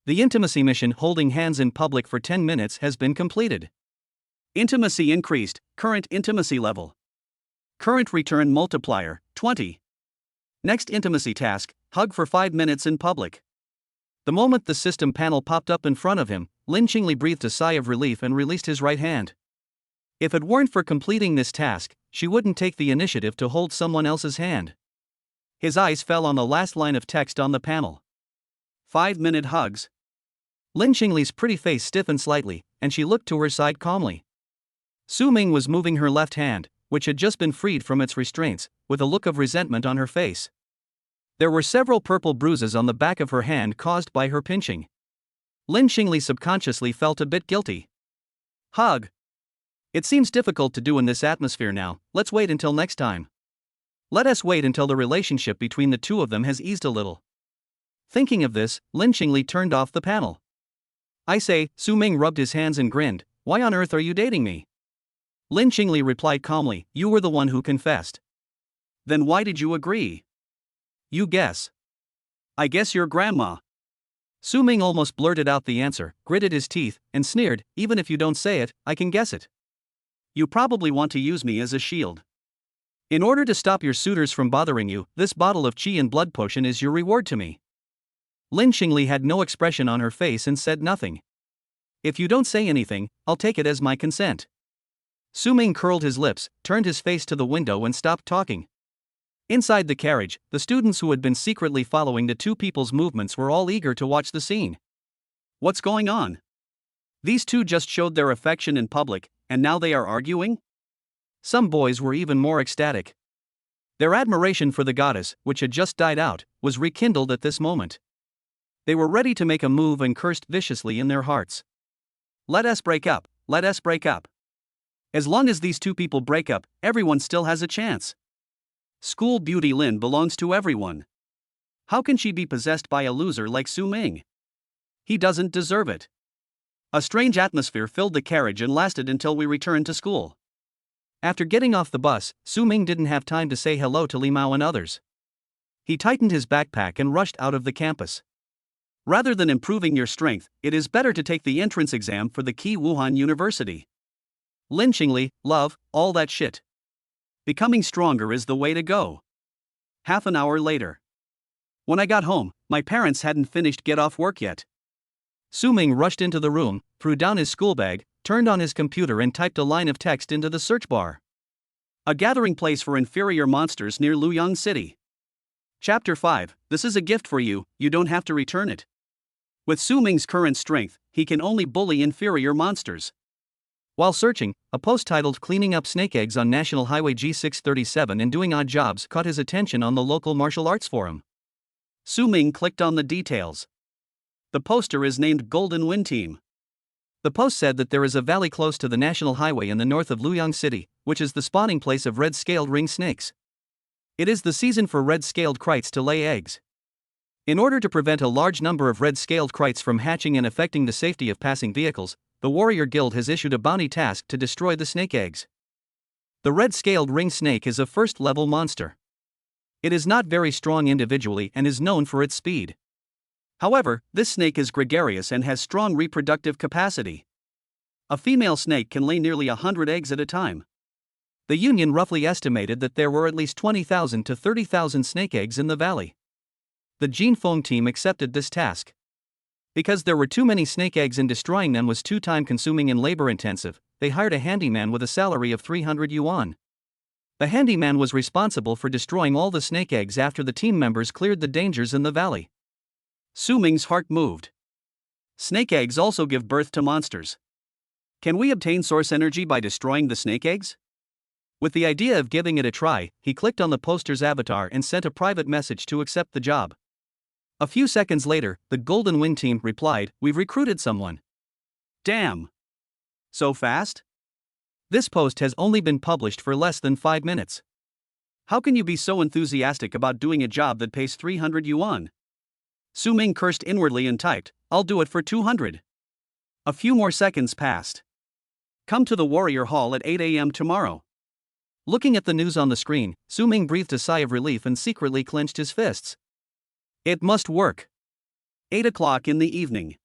The intimacy mission holding hands in public for 10 minutes has been completed. Intimacy increased, current intimacy level. Current return multiplier, 20. Next intimacy task, hug for 5 minutes in public. The moment the system panel popped up in front of him, Lin Qingli breathed a sigh of relief and released his right hand. If it weren't for completing this task, she wouldn't take the initiative to hold someone else's hand. His eyes fell on the last line of text on the panel. 5-minute hugs. Lin Qingli's pretty face stiffened slightly, and she looked to her side calmly. Su Ming was moving her left hand, which had just been freed from its restraints, with a look of resentment on her face. There were several purple bruises on the back of her hand caused by her pinching. Lin Qingli subconsciously felt a bit guilty. Hug. It seems difficult to do in this atmosphere now, let's wait until next time. Let us wait until the relationship between the two of them has eased a little. Thinking of this, Lin Qingli turned off the panel. I say, Su Ming rubbed his hands and grinned, why on earth are you dating me? Lin Qingli replied calmly, you were the one who confessed. Then why did you agree? You guess. I guess your grandma. Su Ming almost blurted out the answer, gritted his teeth, and sneered, even if you don't say it, I can guess it. You probably want to use me as a shield. In order to stop your suitors from bothering you, this bottle of qi and blood potion is your reward to me. Lin Qingli had no expression on her face and said nothing. If you don't say anything, I'll take it as my consent. Su Ming curled his lips, turned his face to the window and stopped talking. Inside the carriage, the students who had been secretly following the two people's movements were all eager to watch the scene. What's going on? These two just showed their affection in public, and now they are arguing? Some boys were even more ecstatic. Their admiration for the goddess, which had just died out, was rekindled at this moment. They were ready to make a move and cursed viciously in their hearts. Let us break up, let us break up. As long as these two people break up, everyone still has a chance. School beauty Lin belongs to everyone. How can she be possessed by a loser like Su Ming? He doesn't deserve it. A strange atmosphere filled the carriage and lasted until we returned to school. After getting off the bus, Su Ming didn't have time to say hello to Li Mao and others. He tightened his backpack and rushed out of the campus. Rather than improving your strength, it is better to take the entrance exam for the Qi Wuhan University. Lin Qingli, love, all that shit. Becoming stronger is the way to go. Half an hour later. When I got home, my parents hadn't finished get off work yet. Su Ming rushed into the room, threw down his school bag, turned on his computer and typed a line of text into the search bar. A gathering place for inferior monsters near Luoyang City. Chapter 5, this is a gift for you, you don't have to return it. With Su Ming's current strength, he can only bully inferior monsters. While searching, a post titled Cleaning Up Snake Eggs on National Highway G637 and Doing Odd Jobs caught his attention on the local martial arts forum. Su Ming clicked on the details. The poster is named Golden Wind Team. The post said that there is a valley close to the national highway in the north of Luoyang City, which is the spawning place of red-scaled ring snakes. It is the season for red-scaled krites to lay eggs. In order to prevent a large number of red-scaled krites from hatching and affecting the safety of passing vehicles, the Warrior Guild has issued a bounty task to destroy the snake eggs. The red-scaled ring snake is a first-level monster. It is not very strong individually and is known for its speed. However, this snake is gregarious and has strong reproductive capacity. A female snake can lay nearly 100 eggs at a time. The union roughly estimated that there were at least 20,000 to 30,000 snake eggs in the valley. The Jin Feng team accepted this task. Because there were too many snake eggs and destroying them was too time-consuming and labor-intensive, they hired a handyman with a salary of 300 yuan. The handyman was responsible for destroying all the snake eggs after the team members cleared the dangers in the valley. Su Ming's heart moved. Snake eggs also give birth to monsters. Can we obtain source energy by destroying the snake eggs? With the idea of giving it a try, he clicked on the poster's avatar and sent a private message to accept the job. A few seconds later, the Golden Wind team replied, "We've recruited someone." Damn! So fast? This post has only been published for less than 5 minutes. How can you be so enthusiastic about doing a job that pays 300 yuan? Su Ming cursed inwardly and typed, "I'll do it for 200. A few more seconds passed. Come to the Warrior Hall at 8 a.m. tomorrow. Looking at the news on the screen, Su Ming breathed a sigh of relief and secretly clenched his fists. It must work. 8 o'clock in the evening.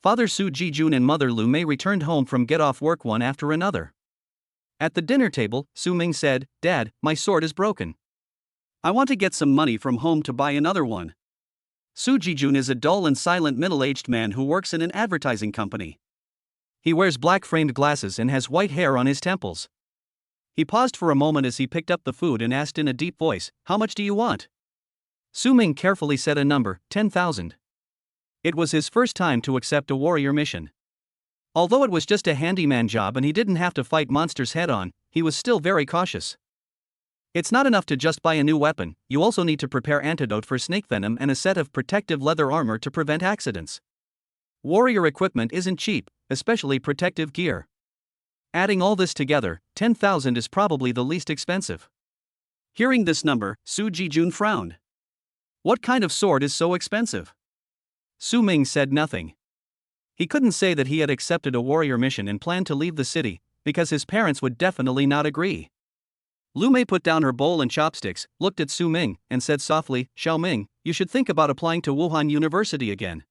Father Su Jijun and Mother Lu Mei returned home from get-off work one after another. At the dinner table, Su Ming said, "Dad, my sword is broken. I want to get some money from home to buy another one." Su Jijun is a dull and silent middle-aged man who works in an advertising company. He wears black framed glasses and has white hair on his temples. He paused for a moment as he picked up the food and asked in a deep voice, "How much do you want?" Su Ming carefully said a number, 10,000. It was his first time to accept a warrior mission. Although it was just a handyman job and he didn't have to fight monsters head-on, he was still very cautious. It's not enough to just buy a new weapon, you also need to prepare antidote for snake venom and a set of protective leather armor to prevent accidents. Warrior equipment isn't cheap, especially protective gear. Adding all this together, 10,000 is probably the least expensive. Hearing this number, Su Jijun frowned. What kind of sword is so expensive? Su Ming said nothing. He couldn't say that he had accepted a warrior mission and planned to leave the city, because his parents would definitely not agree. Lu Mei put down her bowl and chopsticks, looked at Su Ming, and said softly, "Xiao Ming, you should think about applying to Wuhan University again.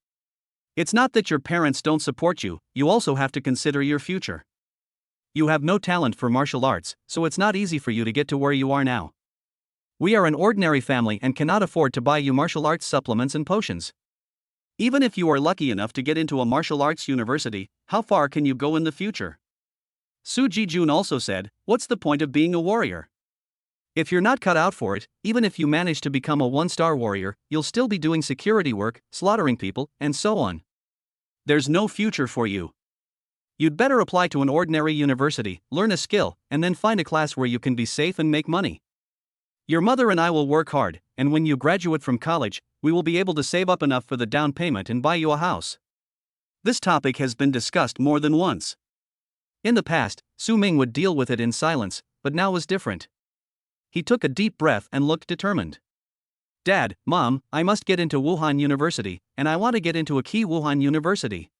It's not that your parents don't support you, you also have to consider your future. You have no talent for martial arts, so it's not easy for you to get to where you are now. We are an ordinary family and cannot afford to buy you martial arts supplements and potions. Even if you are lucky enough to get into a martial arts university, how far can you go in the future?" Su Jijun also said, "What's the point of being a warrior? If you're not cut out for it, even if you manage to become a one-star warrior, you'll still be doing security work, slaughtering people, and so on. There's no future for you. You'd better apply to an ordinary university, learn a skill, and then find a class where you can be safe and make money. Your mother and I will work hard, and when you graduate from college, we will be able to save up enough for the down payment and buy you a house." This topic has been discussed more than once. In the past, Su Ming would deal with it in silence, but now was different. He took a deep breath and looked determined. "Dad, Mom, I must get into Wuhan University, and I want to get into a key Wuhan University.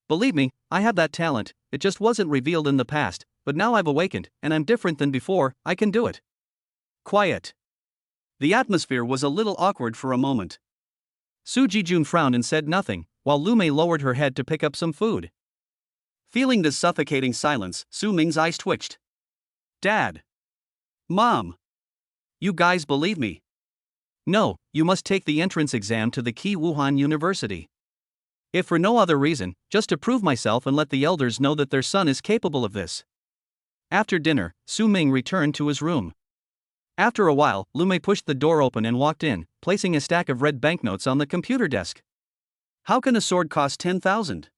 Believe me, I have that talent, it just wasn't revealed in the past, but now I've awakened, and I'm different than before, I can do it." Quiet. The atmosphere was a little awkward for a moment. Su Jijun frowned and said nothing, while Lu Mei lowered her head to pick up some food. Feeling this suffocating silence, Su Ming's eyes twitched. "Dad. Mom. You guys believe me?" "No, you must take the entrance exam to the key Wuhan University. If for no other reason, just to prove myself and let the elders know that their son is capable of this." After dinner, Su Ming returned to his room. After a while, Lu Mei pushed the door open and walked in, placing a stack of red banknotes on the computer desk. "How can a sword cost 10,000?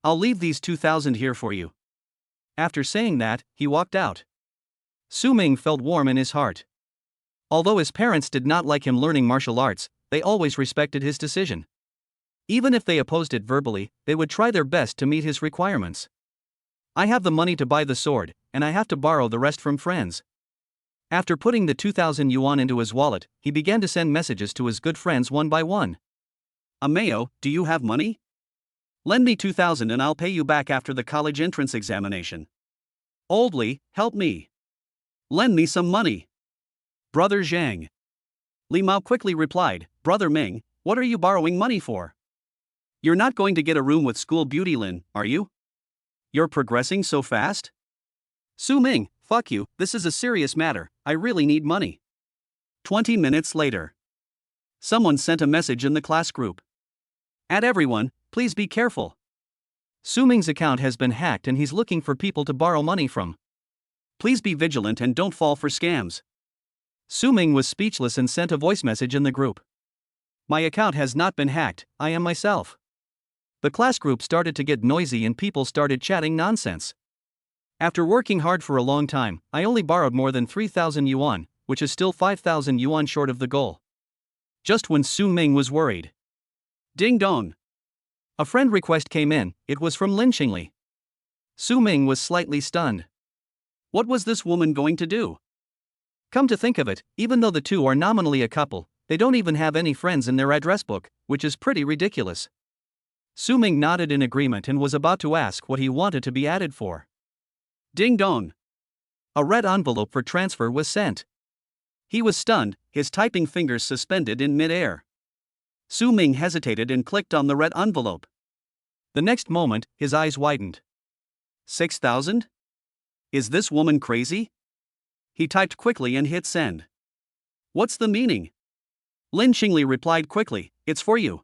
I'll leave these 2,000 here for you." After saying that, he walked out. Su Ming felt warm in his heart. Although his parents did not like him learning martial arts, they always respected his decision. Even if they opposed it verbally, they would try their best to meet his requirements. "I have the money to buy the sword, and I have to borrow the rest from friends." After putting the 2,000 yuan into his wallet, he began to send messages to his good friends one by one. "Ameo, do you have money? Lend me 2,000 and I'll pay you back after the college entrance examination. Old Li, help me. Lend me some money. Brother Xiang." Li Mao quickly replied, "Brother Ming, what are you borrowing money for? You're not going to get a room with school beauty Lin, are you? You're progressing so fast?" "Su Ming, fuck you, this is a serious matter, I really need money." 20 minutes later. Someone sent a message in the class group. "At everyone, please be careful. Su Ming's account has been hacked and he's looking for people to borrow money from. Please be vigilant and don't fall for scams." Su Ming was speechless and sent a voice message in the group. "My account has not been hacked, I am myself." The class group started to get noisy and people started chatting nonsense. "After working hard for a long time, I only borrowed more than 3,000 yuan, which is still 5,000 yuan short of the goal." Just when Su Ming was worried. Ding dong. A friend request came in, it was from Lin Qingli. Su Ming was slightly stunned. What was this woman going to do? Come to think of it, even though the two are nominally a couple, they don't even have any friends in their address book, which is pretty ridiculous. Su Ming nodded in agreement and was about to ask what he wanted to be added for. Ding dong. A red envelope for transfer was sent. He was stunned, his typing fingers suspended in mid-air. Su Ming hesitated and clicked on the red envelope. The next moment, his eyes widened. 6,000? Is this woman crazy? He typed quickly and hit send. What's the meaning? Lin Qingli replied quickly, It's for you.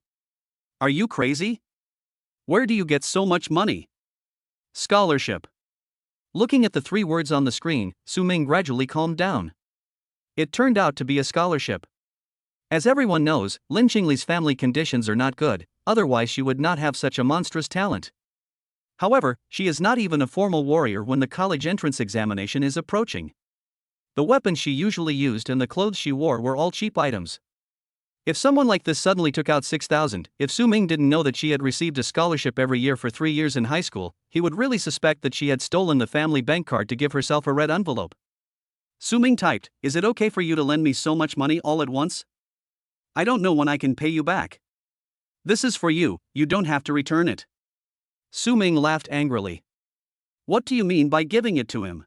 Are you crazy? Where do you get so much money? Scholarship. Looking at the 3 words on the screen, Su-Ming gradually calmed down. It turned out to be a scholarship. As everyone knows, Lin Qingli's family conditions are not good, otherwise she would not have such a monstrous talent. However, she is not even a formal warrior when the college entrance examination is approaching. The weapons she usually used and the clothes she wore were all cheap items. If someone like this suddenly took out 6,000, if Su-Ming didn't know that she had received a scholarship every year for 3 years in high school, he would really suspect that she had stolen the family bank card to give herself a red envelope. Su-Ming typed, "Is it okay for you to lend me so much money all at once? I don't know when I can pay you back. This is for you, you don't have to return it." Su-Ming laughed angrily. What do you mean by giving it to him?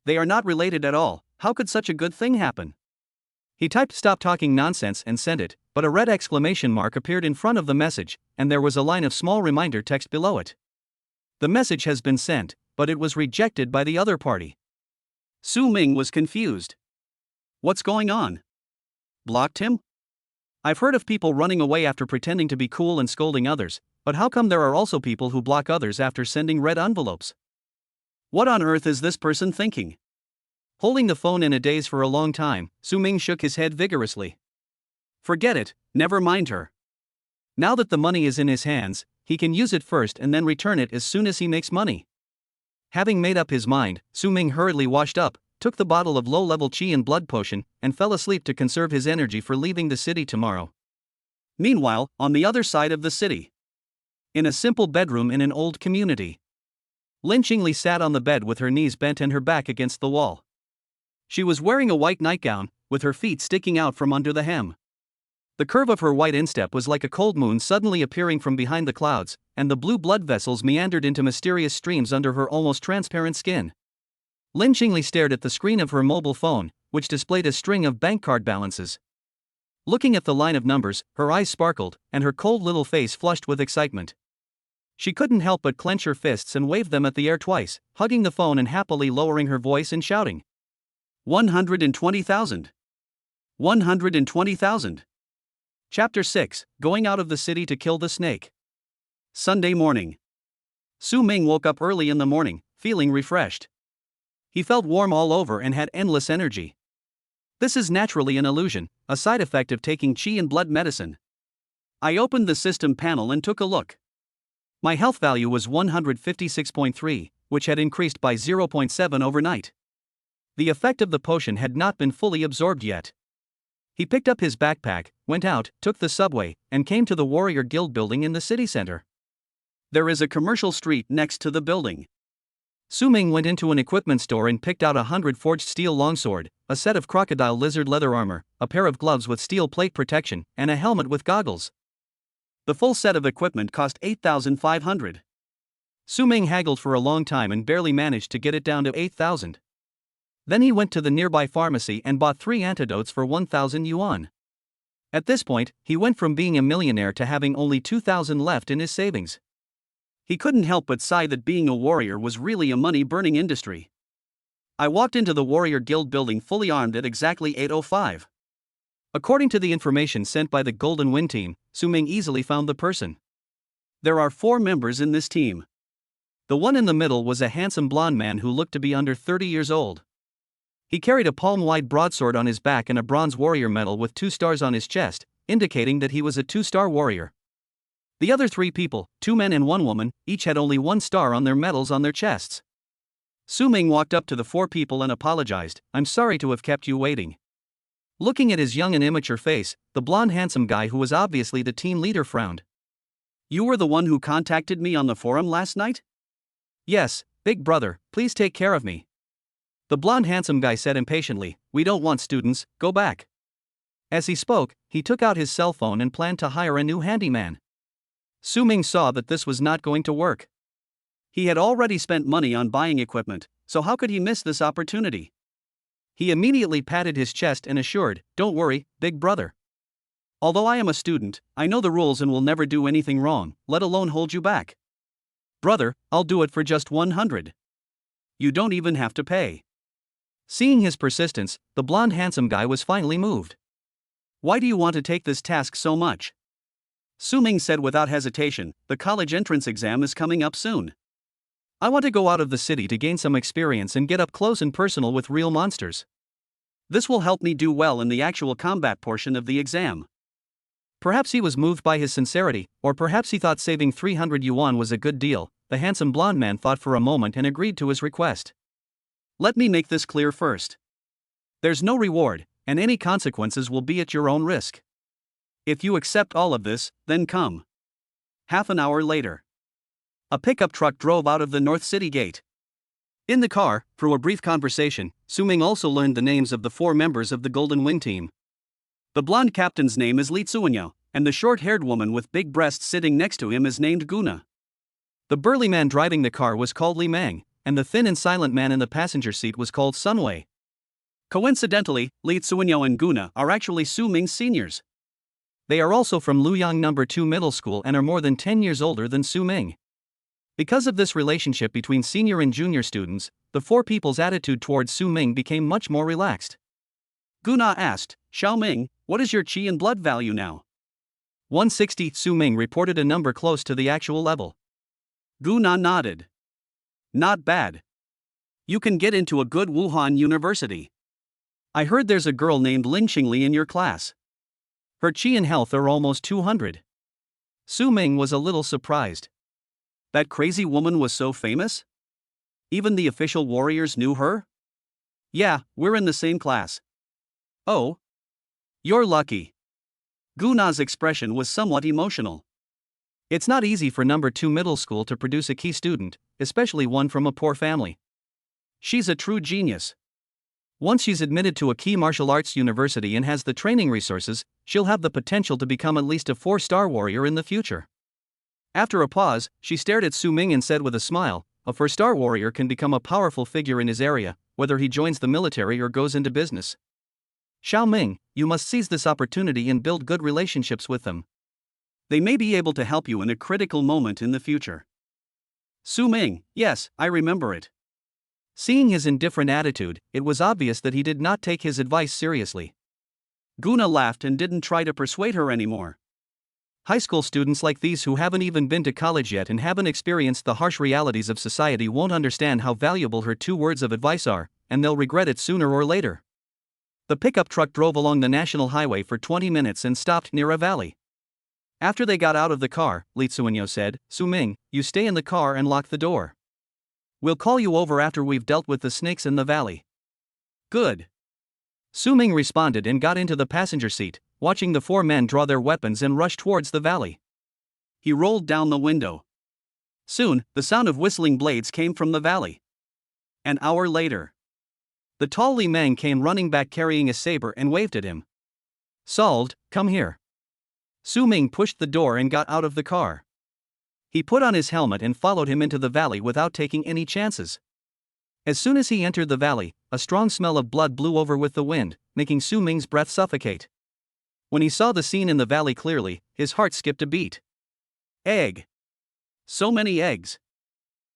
They are not related at all, how could such a good thing happen? He typed "stop talking nonsense" and sent it, but a red exclamation mark appeared in front of the message, and there was a line of small reminder text below it. The message has been sent, but it was rejected by the other party. Su-Ming was confused. What's going on? Blocked him? I've heard of people running away after pretending to be cool and scolding others, but how come there are also people who block others after sending red envelopes? What on earth is this person thinking? Holding the phone in a daze for a long time, Su-Ming shook his head vigorously. Forget it, never mind her. Now that the money is in his hands, he can use it first and then return it as soon as he makes money. Having made up his mind, Su-Ming hurriedly washed up, took the bottle of low-level qi and blood potion, and fell asleep to conserve his energy for leaving the city tomorrow. Meanwhile, on the other side of the city, in a simple bedroom in an old community, Lin Qingli sat on the bed with her knees bent and her back against the wall. She was wearing a white nightgown, with her feet sticking out from under the hem. The curve of her white instep was like a cold moon suddenly appearing from behind the clouds, and the blue blood vessels meandered into mysterious streams under her almost transparent skin. Lin Qingli stared at the screen of her mobile phone, which displayed a string of bank card balances. Looking at the line of numbers, her eyes sparkled, and her cold little face flushed with excitement. She couldn't help but clench her fists and wave them at the air twice, hugging the phone and happily lowering her voice and shouting. 120,000. 120,000. Chapter 6, Going Out of the City to Kill the Snake. Sunday morning. Su-Ming woke up early in the morning, feeling refreshed. He felt warm all over and had endless energy. This is naturally an illusion, a side effect of taking qi and blood medicine. I opened the system panel and took a look. My health value was 156.3, which had increased by 0.7 overnight. The effect of the potion had not been fully absorbed yet. He picked up his backpack, went out, took the subway, and came to the Warrior Guild building in the city center. There is a commercial street next to the building. Su-Ming went into an equipment store and picked out 100 forged steel longsword, a set of crocodile lizard leather armor, a pair of gloves with steel plate protection, and a helmet with goggles. The full set of equipment cost 8,500. Su-Ming haggled for a long time and barely managed to get it down to 8,000. Then he went to the nearby pharmacy and bought 3 antidotes for 1,000 yuan. At this point, he went from being a millionaire to having only 2,000 left in his savings. He couldn't help but sigh that being a warrior was really a money-burning industry. I walked into the Warrior Guild building fully armed at exactly 8:05. According to the information sent by the Golden Wind team, Su-Ming easily found the person. There are 4 members in this team. The one in the middle was a handsome blonde man who looked to be under 30 years old. He carried a palm-wide broadsword on his back and a bronze warrior medal with 2 stars on his chest, indicating that he was a 2-star warrior. The other 3 people, 2 men and 1 woman, each had only 1 star on their medals on their chests. Su-Ming walked up to the 4 people and apologized, "I'm sorry to have kept you waiting." Looking at his young and immature face, the blonde handsome guy who was obviously the team leader frowned. "You were the one who contacted me on the forum last night?" "Yes, big brother, please take care of me." The blonde handsome guy said impatiently, "We don't want students, go back." As he spoke, he took out his cell phone and planned to hire a new handyman. Su-Ming saw that this was not going to work. He had already spent money on buying equipment, so how could he miss this opportunity? He immediately patted his chest and assured, "Don't worry, big brother. Although I am a student, I know the rules and will never do anything wrong, let alone hold you back. Brother, I'll do it for just 100. You don't even have to pay." Seeing his persistence, the blonde handsome guy was finally moved. "Why do you want to take this task so much? Su Ming said without hesitation, the college entrance exam is coming up soon. I want to go out of the city to gain some experience and get up close and personal with real monsters. This will help me do well in the actual combat portion of the exam. Perhaps he was moved by his sincerity, or perhaps he thought saving 300 yuan was a good deal. The handsome blonde man thought for a moment and agreed to his request. Let me make this clear first. There's no reward, and any consequences will be at your own risk. If you accept all of this, then come. Half an hour later, a pickup truck drove out of the North City gate. In the car, through a brief conversation, Su Ming also learned the names of the 4 members of the Golden Wing team. The blonde captain's name is Li Tsuanyo, and the short-haired woman with big breasts sitting next to him is named Guna. The burly man driving the car was called Li Mang, and the thin and silent man in the passenger seat was called Sun Wei. Coincidentally, Li Tsuanyo and Guna are actually Su Ming's seniors. They are also from Luoyang No. 2 Middle School and are more than 10 years older than Su Ming. Because of this relationship between senior and junior students, the 4 people's attitude towards Su Ming became much more relaxed. Guna asked, Xiao Ming, what is your qi and blood value now? 160. Su Ming reported a number close to the actual level. Guna nodded. Not bad. You can get into a good Wuhan university. I heard there's a girl named Lin Qingli in your class. Her qi and health are almost 200. Su Ming was a little surprised. That crazy woman was so famous? Even the official warriors knew her? Yeah, we're in the same class. Oh. You're lucky. Guna's expression was somewhat emotional. It's not easy for No. 2 Middle School to produce a key student, especially one from a poor family. She's a true genius. Once she's admitted to a key martial arts university and has the training resources, she'll have the potential to become at least a 4-star warrior in the future. After a pause, she stared at Su Ming and said with a smile, a 4-star warrior can become a powerful figure in his area, whether he joins the military or goes into business. Xiao Ming, you must seize this opportunity and build good relationships with them. They may be able to help you in a critical moment in the future. Su Ming, yes, I remember it. Seeing his indifferent attitude, it was obvious that he did not take his advice seriously. Guna laughed and didn't try to persuade her anymore. High school students like these who haven't even been to college yet and haven't experienced the harsh realities of society won't understand how valuable her 2 words of advice are, and they'll regret it sooner or later. The pickup truck drove along the national highway for 20 minutes and stopped near a valley. After they got out of the car, Li Tsuanyo said, Su Ming, you stay in the car and lock the door. We'll call you over after we've dealt with the snakes in the valley. Good. Su Ming responded and got into the passenger seat, watching the 4 men draw their weapons and rush towards the valley. He rolled down the window. Soon, the sound of whistling blades came from the valley. An hour later, the tall Li Mang came running back carrying a saber and waved at him. Solved, come here. Su Ming pushed the door and got out of the car. He put on his helmet and followed him into the valley without taking any chances. As soon as he entered the valley, a strong smell of blood blew over with the wind, making Su Ming's breath suffocate. When he saw the scene in the valley clearly, his heart skipped a beat. Egg. So many eggs.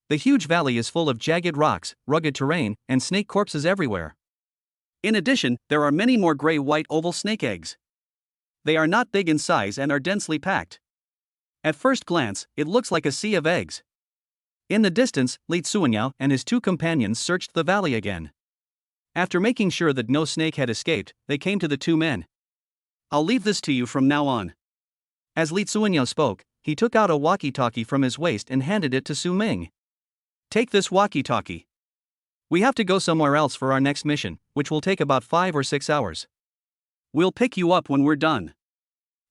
The huge valley is full of jagged rocks, rugged terrain, and snake corpses everywhere. In addition, there are many more gray-white oval snake eggs. They are not big in size and are densely packed. At first glance, it looks like a sea of eggs. In the distance, Li Tsuanyao and his 2 companions searched the valley again. After making sure that no snake had escaped, they came to the 2 men. I'll leave this to you from now on. As Li Tsuanyao spoke, he took out a walkie-talkie from his waist and handed it to Su Ming. Take this walkie-talkie. We have to go somewhere else for our next mission, which will take about 5 or 6 hours. We'll pick you up when we're done.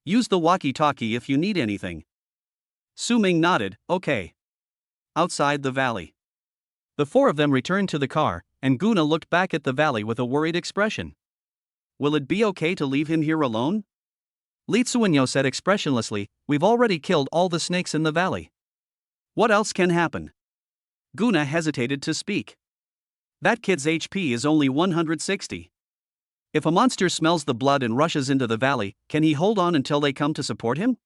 Use the walkie-talkie if you need anything. Su Ming nodded, okay. Outside the valley, the 4 of them returned to the car, and Guna looked back at the valley with a worried expression. Will it be okay to leave him here alone? Li Tsuanyo said expressionlessly, we've already killed all the snakes in the valley. What else can happen? Guna hesitated to speak. That kid's HP is only 160. If a monster smells the blood and rushes into the valley, can he hold on until they come to support him?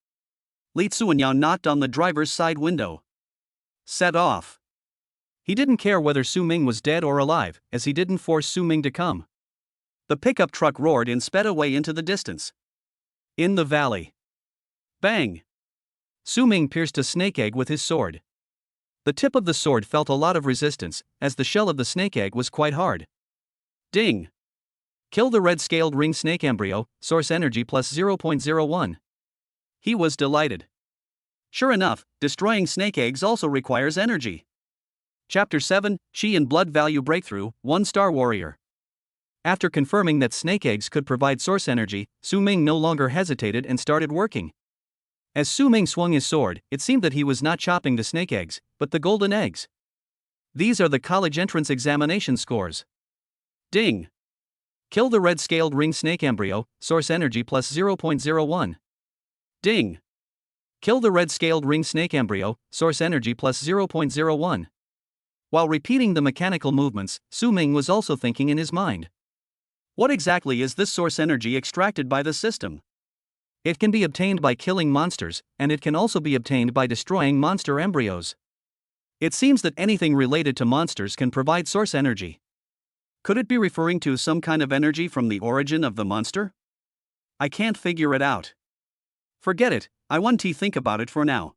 Li Tsuanyao knocked on the driver's side window. Set off. He didn't care whether Su Ming was dead or alive, as he didn't force Su Ming to come. The pickup truck roared and sped away into the distance. In the valley. Bang! Su Ming pierced a snake egg with his sword. The tip of the sword felt a lot of resistance, as the shell of the snake egg was quite hard. Ding! Kill the red-scaled ring snake embryo, source energy plus 0.01. He was delighted. Sure enough, destroying snake eggs also requires energy. Chapter 7, Qi and Blood Value Breakthrough, 1-Star Warrior. After confirming that snake eggs could provide source energy, Su Ming no longer hesitated and started working. As Su Ming swung his sword, it seemed that he was not chopping the snake eggs, but the golden eggs. These are the college entrance examination scores. Ding! Kill the red-scaled ring snake embryo, source energy plus 0.01. Ding! Kill the red-scaled ring snake embryo, source energy plus 0.01. While repeating the mechanical movements, Su Ming was also thinking in his mind. What exactly is this source energy extracted by the system? It can be obtained by killing monsters, and it can also be obtained by destroying monster embryos. It seems that anything related to monsters can provide source energy. Could it be referring to some kind of energy from the origin of the monster? I can't figure it out. Forget it, I want to think about it for now.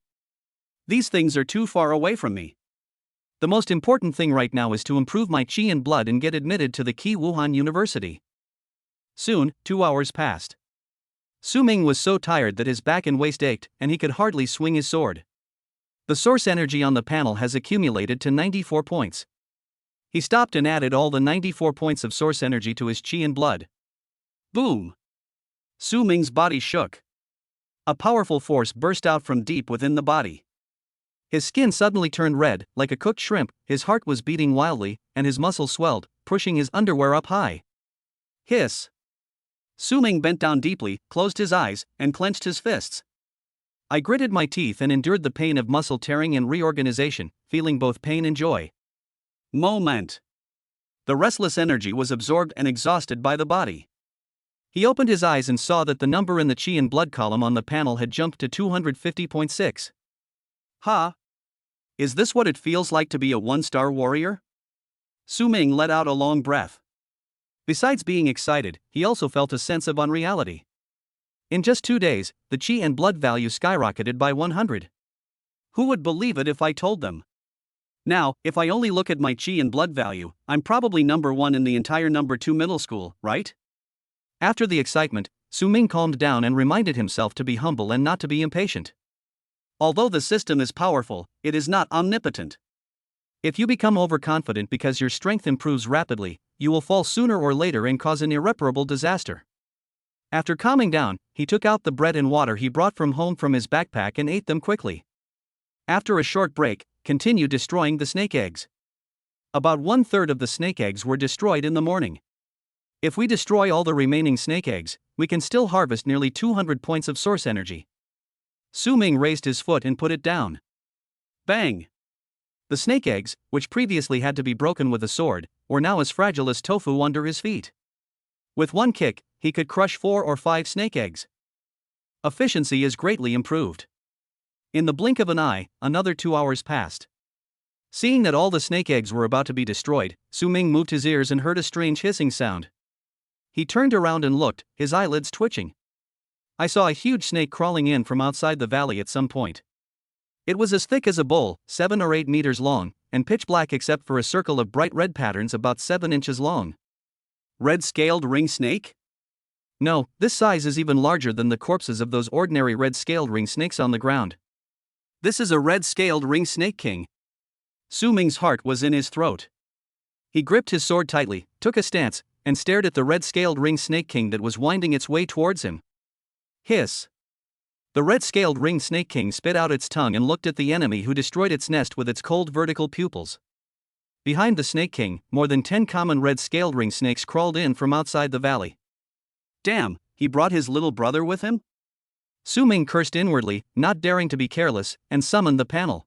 These things are too far away from me. The most important thing right now is to improve my qi and blood and get admitted to the Qi Wuhan University. Soon, 2 hours passed. Su Ming was so tired that his back and waist ached, and he could hardly swing his sword. The source energy on the panel has accumulated to 94 points. He stopped and added all the 94 points of source energy to his qi and blood. Boom! Su Ming's body shook. A powerful force burst out from deep within the body. His skin suddenly turned red, like a cooked shrimp, his heart was beating wildly, and his muscles swelled, pushing his underwear up high. Hiss! Su Ming bent down deeply, closed his eyes, and clenched his fists. I gritted my teeth and endured the pain of muscle tearing and reorganization, feeling both pain and joy. Moment. The restless energy was absorbed and exhausted by the body. He opened his eyes and saw that the number in the qi and blood column on the panel had jumped to 250.6. Ha! Is this what it feels like to be a 1-star warrior? Su Ming let out a long breath. Besides being excited, he also felt a sense of unreality. In just 2 days, the qi and blood value skyrocketed by 100. Who would believe it if I told them? Now, if I only look at my qi and blood value, I'm probably number 1 in the entire number 2 middle school, right? After the excitement, Su Ming calmed down and reminded himself to be humble and not to be impatient. Although the system is powerful, it is not omnipotent. If you become overconfident because your strength improves rapidly, you will fall sooner or later and cause an irreparable disaster. After calming down, he took out the bread and water he brought from home from his backpack and ate them quickly. After a short break, continued destroying the snake eggs. About 1/3 of the snake eggs were destroyed in the morning. If we destroy all the remaining snake eggs, we can still harvest nearly 200 points of source energy. Su Ming raised his foot and put it down. Bang! The snake eggs, which previously had to be broken with a sword, were now as fragile as tofu under his feet. With one kick, he could crush 4 or 5 snake eggs. Efficiency is greatly improved. In the blink of an eye, another 2 hours passed. Seeing that all the snake eggs were about to be destroyed, Su Ming moved his ears and heard a strange hissing sound. He turned around and looked, his eyelids twitching. I saw a huge snake crawling in from outside the valley at some point. It was as thick as a bowl, 7 or 8 meters long, and pitch black except for a circle of bright red patterns about 7 inches long. Red-scaled ring snake? No, this size is even larger than the corpses of those ordinary red-scaled ring snakes on the ground. This is a red-scaled ring snake king. Su Ming's heart was in his throat. He gripped his sword tightly, took a stance, and stared at the red-scaled ring snake king that was winding its way towards him. Hiss! The red-scaled ring snake king spit out its tongue and looked at the enemy who destroyed its nest with its cold vertical pupils. Behind the snake king, more than 10 common red-scaled ring snakes crawled in from outside the valley. Damn, he brought his little brother with him? Su Ming cursed inwardly, not daring to be careless, and summoned the panel.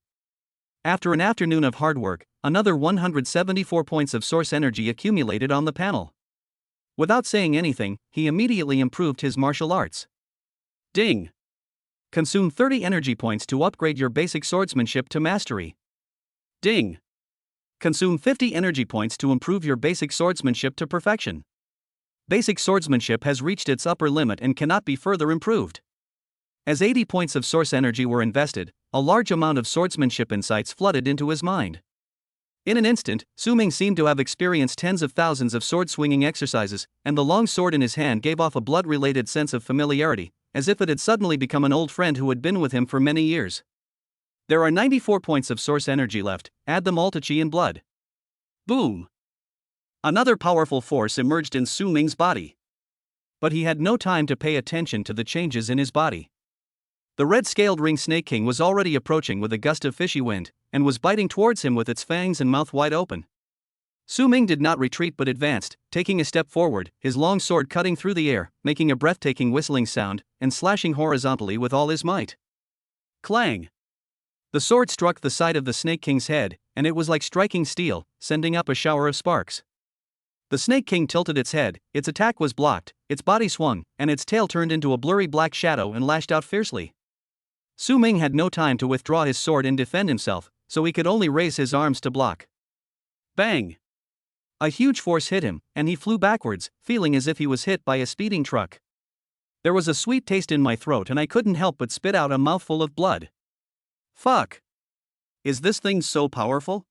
After an afternoon of hard work, another 174 points of source energy accumulated on the panel. Without saying anything, he immediately improved his martial arts. Ding! Consume 30 energy points to upgrade your basic swordsmanship to mastery. Ding! Consume 50 energy points to improve your basic swordsmanship to perfection. Basic swordsmanship has reached its upper limit and cannot be further improved. As 80 points of source energy were invested, a large amount of swordsmanship insights flooded into his mind. In an instant, Su Ming seemed to have experienced tens of thousands of sword-swinging exercises, and the long sword in his hand gave off a blood-related sense of familiarity, as if it had suddenly become an old friend who had been with him for many years. There are 94 points of source energy left, add them all to Qi and blood. Boom! Another powerful force emerged in Su Ming's body. But he had no time to pay attention to the changes in his body. The red-scaled ring snake king was already approaching with a gust of fishy wind, and was biting towards him with its fangs and mouth wide open. Su Ming did not retreat but advanced, taking a step forward, his long sword cutting through the air, making a breathtaking whistling sound, and slashing horizontally with all his might. Clang! The sword struck the side of the Snake King's head, and it was like striking steel, sending up a shower of sparks. The Snake King tilted its head, its attack was blocked, its body swung, and its tail turned into a blurry black shadow and lashed out fiercely. Su Ming had no time to withdraw his sword and defend himself, so he could only raise his arms to block. Bang! A huge force hit him, and he flew backwards, feeling as if he was hit by a speeding truck. There was a sweet taste in my throat and I couldn't help but spit out a mouthful of blood. Fuck! Is this thing so powerful?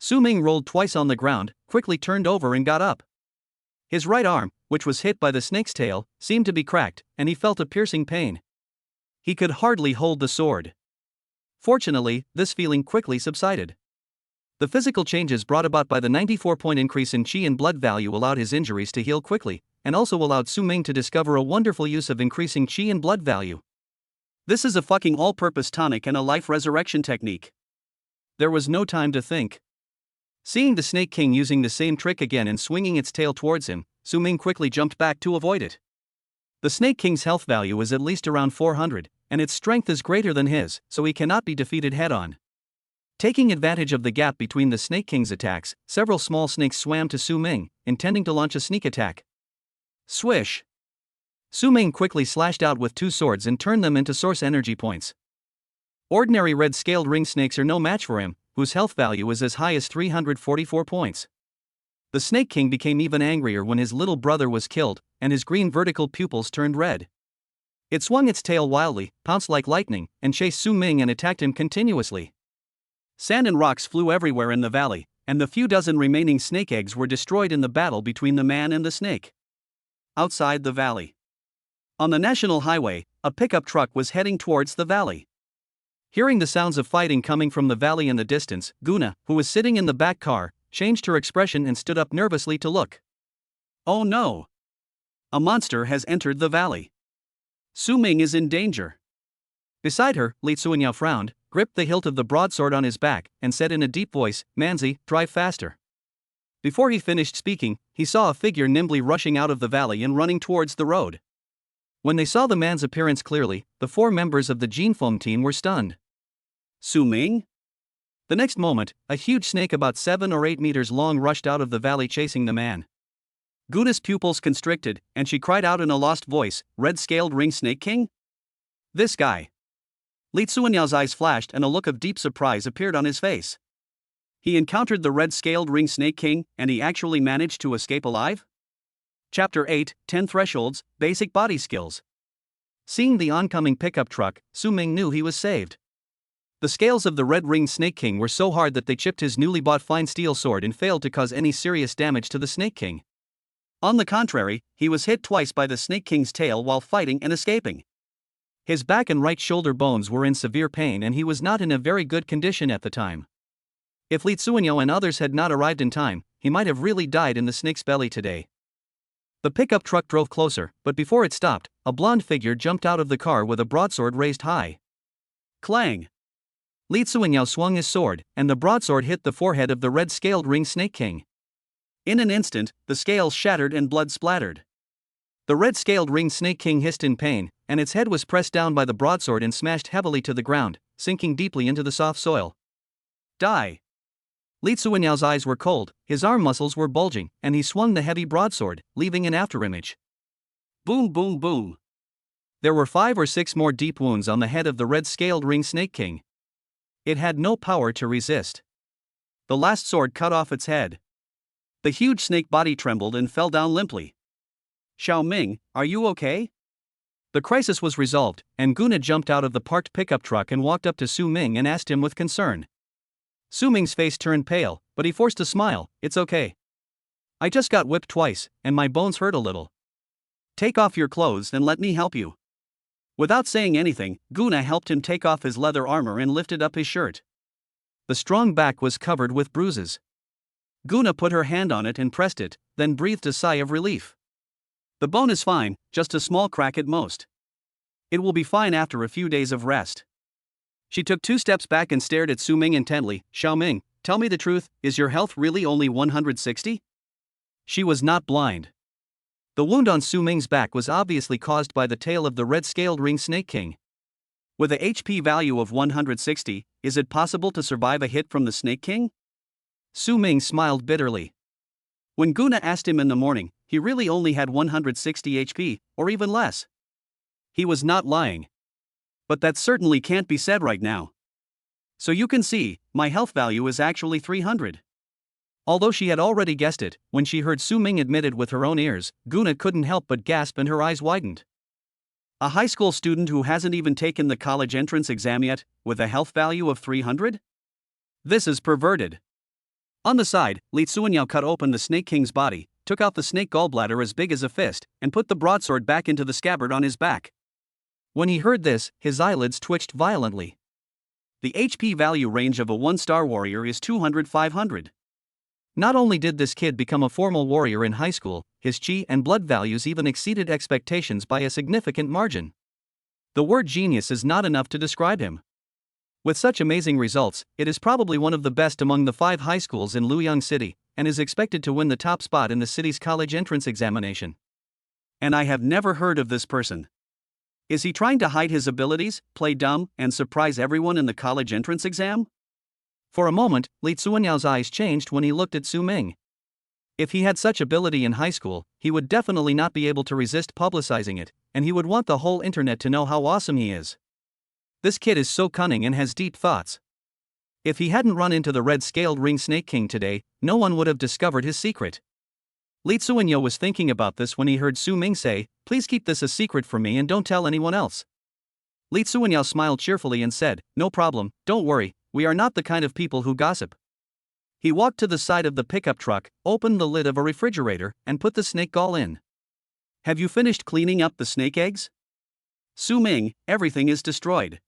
Su Ming rolled twice on the ground, quickly turned over and got up. His right arm, which was hit by the snake's tail, seemed to be cracked, and he felt a piercing pain. He could hardly hold the sword. Fortunately, this feeling quickly subsided. The physical changes brought about by the 94-point increase in Qi and blood value allowed his injuries to heal quickly, and also allowed Su Ming to discover a wonderful use of increasing Qi and blood value. This is a fucking all-purpose tonic and a life resurrection technique. There was no time to think. Seeing the Snake King using the same trick again and swinging its tail towards him, Su Ming quickly jumped back to avoid it. The Snake King's health value is at least around 400, and its strength is greater than his, so he cannot be defeated head-on. Taking advantage of the gap between the Snake King's attacks, several small snakes swam to Su Ming, intending to launch a sneak attack. Swish! Su Ming quickly slashed out with two swords and turned them into source energy points. Ordinary red-scaled ring snakes are no match for him, whose health value is as high as 344 points. The Snake King became even angrier when his little brother was killed, and his green vertical pupils turned red. It swung its tail wildly, pounced like lightning, and chased Su Ming and attacked him continuously. Sand and rocks flew everywhere in the valley, and the few dozen remaining snake eggs were destroyed in the battle between the man and the snake. Outside the valley. On the national highway, a pickup truck was heading towards the valley. Hearing the sounds of fighting coming from the valley in the distance, Guna, who was sitting in the back car, changed her expression and stood up nervously to look. Oh no! A monster has entered the valley. Su Ming is in danger. Beside her, Li Tsuanyao frowned, gripped the hilt of the broadsword on his back, and said in a deep voice, "Manzi, drive faster." Before he finished speaking, he saw a figure nimbly rushing out of the valley and running towards the road. When they saw the man's appearance clearly, the four members of the Jinfeng team were stunned. Su Ming? The next moment, a huge snake about 7 or 8 meters long rushed out of the valley chasing the man. Guna's pupils constricted, and she cried out in a lost voice, "Red-scaled ring snake king? This guy." Li Tsuanyao's eyes flashed and a look of deep surprise appeared on his face. He encountered the red-scaled ring snake king, and he actually managed to escape alive? Chapter 8, 10 Thresholds, Basic Body Skills. Seeing the oncoming pickup truck, Su Ming knew he was saved. The scales of the red-ringed Snake King were so hard that they chipped his newly bought fine steel sword and failed to cause any serious damage to the Snake King. On the contrary, he was hit twice by the Snake King's tail while fighting and escaping. His back and right shoulder bones were in severe pain and he was not in a very good condition at the time. If Li Tsuanyao and others had not arrived in time, he might have really died in the snake's belly today. The pickup truck drove closer, but before it stopped, a blonde figure jumped out of the car with a broadsword raised high. Clang! Li Tsuanyao swung his sword, and the broadsword hit the forehead of the red-scaled ring Snake King. In an instant, the scales shattered and blood splattered. The red-scaled ring Snake King hissed in pain, and its head was pressed down by the broadsword and smashed heavily to the ground, sinking deeply into the soft soil. Die! Li Tsuanyao's eyes were cold, his arm muscles were bulging, and he swung the heavy broadsword, leaving an afterimage. Boom boom boom! There were 5 or 6 more deep wounds on the head of the red-scaled ring Snake King. It had no power to resist. The last sword cut off its head. The huge snake body trembled and fell down limply. Xiao Ming, are you okay? The crisis was resolved, and Guna jumped out of the parked pickup truck and walked up to Su Ming and asked him with concern. Su Ming's face turned pale, but he forced a smile. It's okay. I just got whipped twice, and my bones hurt a little. Take off your clothes and let me help you. Without saying anything, Guna helped him take off his leather armor and lifted up his shirt. The strong back was covered with bruises. Guna put her hand on it and pressed it, then breathed a sigh of relief. The bone is fine, just a small crack at most. It will be fine after a few days of rest. She took 2 steps back and stared at Su Ming intently. Xiaoming, tell me the truth, is your health really only 160? She was not blind. The wound on Su Ming's back was obviously caused by the tail of the red-scaled ring snake king. With a HP value of 160, is it possible to survive a hit from the snake king? Su Ming smiled bitterly. When Guna asked him in the morning, he really only had 160 HP, or even less. He was not lying. But that certainly can't be said right now. So you can see, my health value is actually 300. Although she had already guessed it, when she heard Su Ming admit it with her own ears, Guna couldn't help but gasp and her eyes widened. A high school student who hasn't even taken the college entrance exam yet, with a health value of 300? This is perverted. On the side, Li Tsuanyao cut open the Snake King's body, took out the snake gallbladder as big as a fist, and put the broadsword back into the scabbard on his back. When he heard this, his eyelids twitched violently. The HP value range of a 1-star warrior is 200-500. Not only did this kid become a formal warrior in high school, his chi and blood values even exceeded expectations by a significant margin. The word genius is not enough to describe him. With such amazing results, it is probably one of the best among the 5 high schools in Luoyang City, and is expected to win the top spot in the city's college entrance examination. And I have never heard of this person. Is he trying to hide his abilities, play dumb, and surprise everyone in the college entrance exam? For a moment, Li Tsuanyao's eyes changed when he looked at Su Ming. If he had such ability in high school, he would definitely not be able to resist publicizing it, and he would want the whole internet to know how awesome he is. This kid is so cunning and has deep thoughts. If he hadn't run into the red-scaled ring snake king today, no one would have discovered his secret. Li Tsuanyao was thinking about this when he heard Su Ming say, "Please keep this a secret from me and don't tell anyone else." Li Tsuanyao smiled cheerfully and said, "No problem, don't worry, we are not the kind of people who gossip." He walked to the side of the pickup truck, opened the lid of a refrigerator, and put the snake gall in. "Have you finished cleaning up the snake eggs?" "Su Ming, everything is destroyed.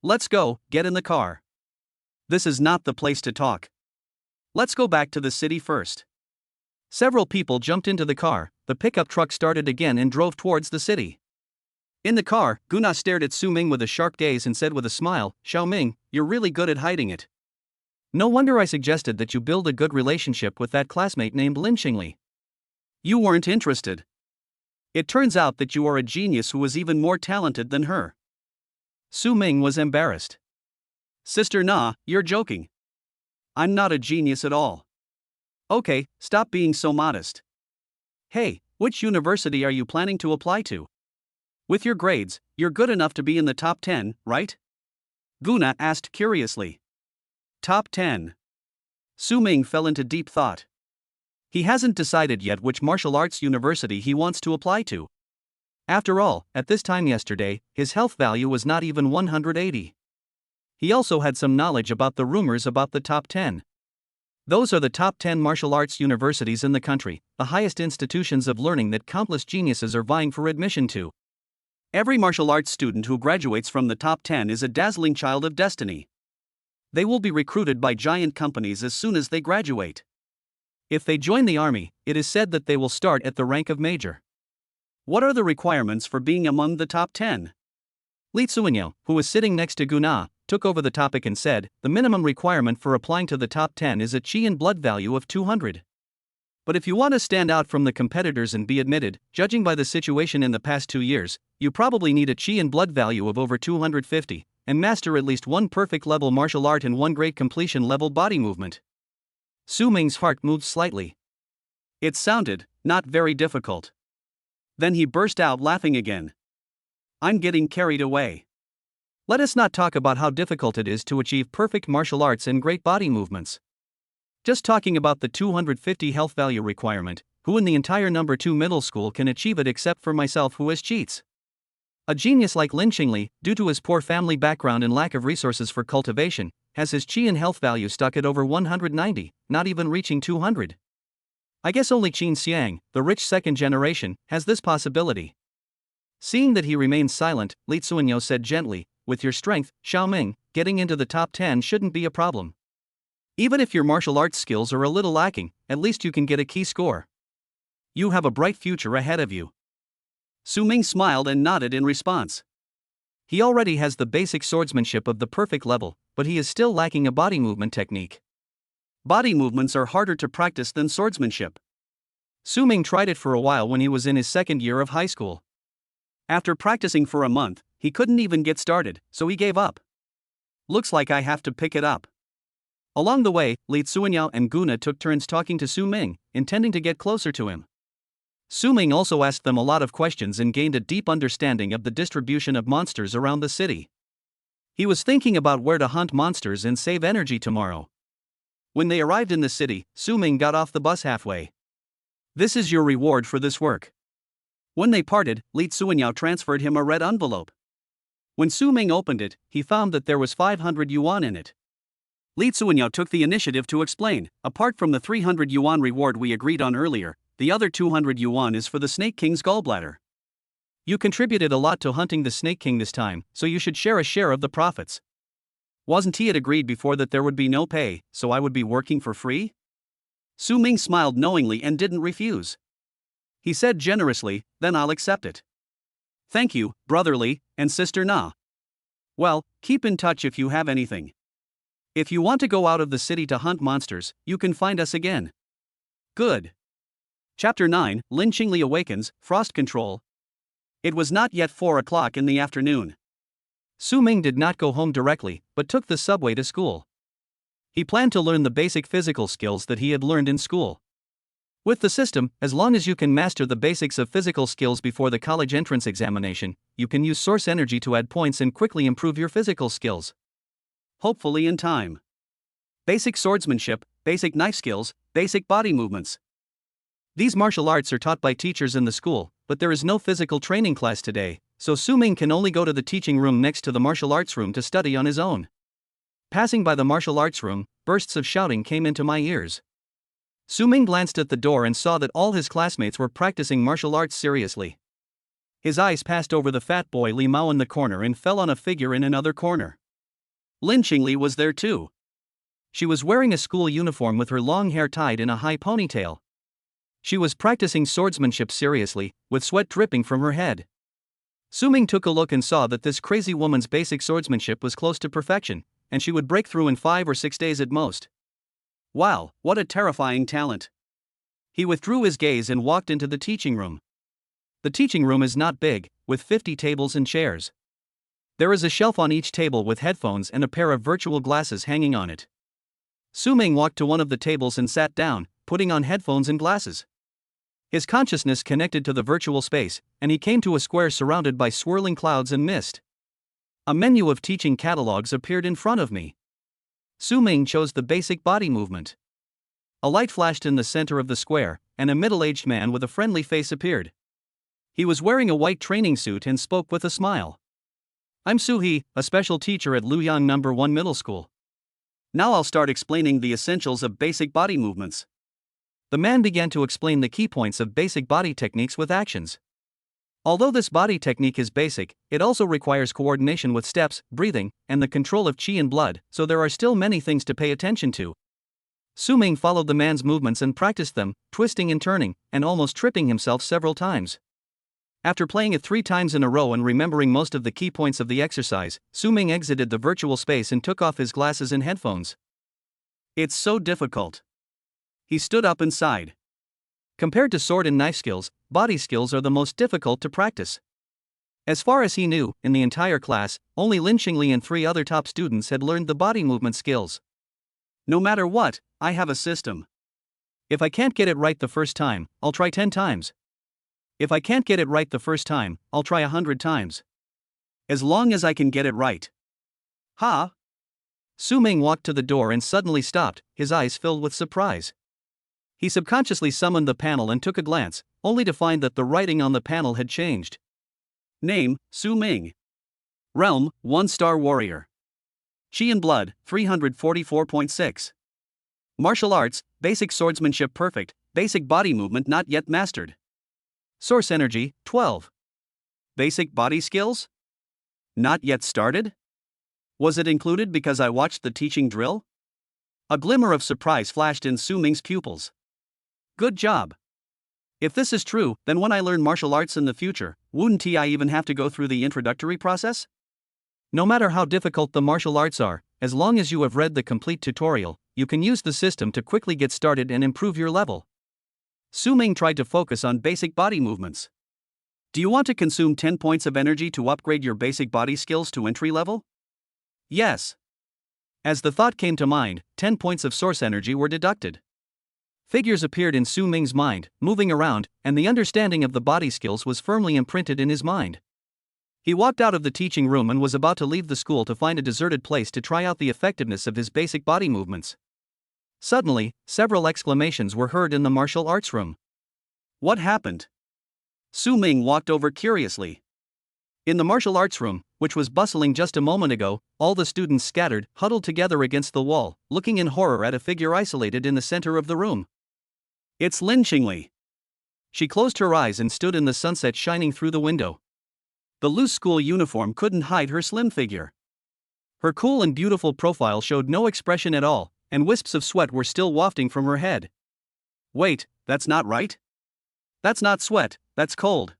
Let's go, get in the car." "This is not the place to talk. Let's go back to the city first." Several people jumped into the car, the pickup truck started again and drove towards the city. In the car, Guna stared at Su Ming with a sharp gaze and said with a smile, "Xiaoming, you're really good at hiding it. No wonder I suggested that you build a good relationship with that classmate named Lin Qingli. You weren't interested. It turns out that you are a genius who is even more talented than her." Su Ming was embarrassed. "Sister Na, you're joking. I'm not a genius at all." "Okay, stop being so modest. Hey, which university are you planning to apply to? With your grades, you're good enough to be in the top 10, right?" Guna asked curiously. Top 10. Su Ming fell into deep thought. He hasn't decided yet which martial arts university he wants to apply to. After all, at this time yesterday, his health value was not even 180. He also had some knowledge about the rumors about the top 10. Those are the top 10 martial arts universities in the country, the highest institutions of learning that countless geniuses are vying for admission to. Every martial arts student who graduates from the top 10 is a dazzling child of destiny. They will be recruited by giant companies as soon as they graduate. If they join the army, it is said that they will start at the rank of major. What are the requirements for being among the top 10? Li Tsuanyao, who was sitting next to Guna, took over the topic and said, "The minimum requirement for applying to the top 10 is a chi and blood value of 200. But if you want to stand out from the competitors and be admitted, judging by the situation in the past 2 years, you probably need a chi and blood value of over 250, and master at least one perfect level martial art and one great completion level body movement." Su Ming's heart moved slightly. It sounded not very difficult. Then he burst out laughing again. "I'm getting carried away. Let us not talk about how difficult it is to achieve perfect martial arts and great body movements. Just talking about the 250 health value requirement, who in the entire number 2 middle school can achieve it except for myself who has cheats? A genius like Lin Qingli, due to his poor family background and lack of resources for cultivation, has his qi and health value stuck at over 190, not even reaching 200. I guess only Qin Xiang, the rich second generation, has this possibility. Seeing that he remains silent, Li Tsuanyo said gently, with your strength, Xiaoming, getting into the top 10 shouldn't be a problem. Even if your martial arts skills are a little lacking, at least you can get a key score. You have a bright future ahead of you. Su Ming smiled and nodded in response. He already has the basic swordsmanship of the perfect level, but he is still lacking a body movement technique. Body movements are harder to practice than swordsmanship. Su Ming tried it for a while when he was in his second year of high school. After practicing for a month, he couldn't even get started, so he gave up. Looks like I have to pick it up. Along the way, Li Tsuanyao and Guna took turns talking to Su Ming, intending to get closer to him. Su Ming also asked them a lot of questions and gained a deep understanding of the distribution of monsters around the city. He was thinking about where to hunt monsters and save energy tomorrow. When they arrived in the city, Su Ming got off the bus halfway. This is your reward for this work. When they parted, Li Tsuanyao transferred him a red envelope. When Su Ming opened it, he found that there was 500 yuan in it. Li Tsuanyao took the initiative to explain, apart from the 300 yuan reward we agreed on earlier, the other 200 yuan is for the Snake King's gallbladder. You contributed a lot to hunting the Snake King this time, so you should share a share of the profits. Wasn't he agreed before that there would be no pay, so I would be working for free? Su Ming smiled knowingly and didn't refuse. He said generously, then I'll accept it. Thank you, Brother Li, and Sister Na. Well, keep in touch if you have anything. If you want to go out of the city to hunt monsters, you can find us again. Good. Chapter 9, Lin Qingli Awakens, Frost Control. It was not yet 4 o'clock in the afternoon. Su Ming did not go home directly, but took the subway to school. He planned to learn the basic physical skills that he had learned in school. With the system, as long as you can master the basics of physical skills before the college entrance examination, you can use source energy to add points and quickly improve your physical skills. Hopefully in time. Basic swordsmanship, basic knife skills, basic body movements. These martial arts are taught by teachers in the school, but there is no physical training class today, so Su Ming can only go to the teaching room next to the martial arts room to study on his own. Passing by the martial arts room, bursts of shouting came into my ears. Su Ming glanced at the door and saw that all his classmates were practicing martial arts seriously. His eyes passed over the fat boy Li Mao in the corner and fell on a figure in another corner. Lin Qingli was there too. She was wearing a school uniform with her long hair tied in a high ponytail. She was practicing swordsmanship seriously, with sweat dripping from her head. Su Ming took a look and saw that this crazy woman's basic swordsmanship was close to perfection, and she would break through in 5 or 6 days at most. Wow, what a terrifying talent. He withdrew his gaze and walked into the teaching room. The teaching room is not big, with 50 tables and chairs. There is a shelf on each table with headphones and a pair of virtual glasses hanging on it. Su Ming walked to one of the tables and sat down, putting on headphones and glasses. His consciousness connected to the virtual space, and he came to a square surrounded by swirling clouds and mist. A menu of teaching catalogs appeared in front of me. Su Ming chose the basic body movement. A light flashed in the center of the square, and a middle-aged man with a friendly face appeared. He was wearing a white training suit and spoke with a smile. I'm Su He, a special teacher at Luoyang No. 1 Middle School. Now I'll start explaining the essentials of basic body movements. The man began to explain the key points of basic body techniques with actions. Although this body technique is basic, it also requires coordination with steps, breathing, and the control of qi and blood, so there are still many things to pay attention to. Su Ming followed the man's movements and practiced them, twisting and turning, and almost tripping himself several times. After playing it 3 times in a row and remembering most of the key points of the exercise, Su Ming exited the virtual space and took off his glasses and headphones. It's so difficult. He stood up and sighed. Compared to sword and knife skills, body skills are the most difficult to practice. As far as he knew, in the entire class, only Lin Qingli and 3 other top students had learned the body movement skills. No matter what, I have a system. If I can't get it right the first time, I'll try 10 times. If I can't get it right the first time, I'll try 100 times. As long as I can get it right. Ha! Su Ming walked to the door and suddenly stopped, his eyes filled with surprise. He subconsciously summoned the panel and took a glance, only to find that the writing on the panel had changed. Name, Su Ming. Realm, 1-star warrior. Chi and blood, 344.6. Martial arts, basic swordsmanship perfect, basic body movement not yet mastered. Source energy, 12. Basic body skills? Not yet started? Was it included because I watched the teaching drill? A glimmer of surprise flashed in Su Ming's pupils. Good job. If this is true, then when I learn martial arts in the future, wouldn't I even have to go through the introductory process? No matter how difficult the martial arts are, as long as you have read the complete tutorial, you can use the system to quickly get started and improve your level. Su Ming tried to focus on basic body movements. Do you want to consume 10 points of energy to upgrade your basic body skills to entry level? Yes. As the thought came to mind, 10 points of source energy were deducted. Figures appeared in Su Ming's mind, moving around, and the understanding of the body skills was firmly imprinted in his mind. He walked out of the teaching room and was about to leave the school to find a deserted place to try out the effectiveness of his basic body movements. Suddenly, several exclamations were heard in the martial arts room. What happened? Su Ming walked over curiously. In the martial arts room, which was bustling just a moment ago, all the students scattered, huddled together against the wall, looking in horror at a figure isolated in the center of the room. It's Lin Qingli. She closed her eyes and stood in the sunset shining through the window. The loose school uniform couldn't hide her slim figure. Her cool and beautiful profile showed no expression at all, and wisps of sweat were still wafting from her head. Wait, that's not right? That's not sweat, that's cold.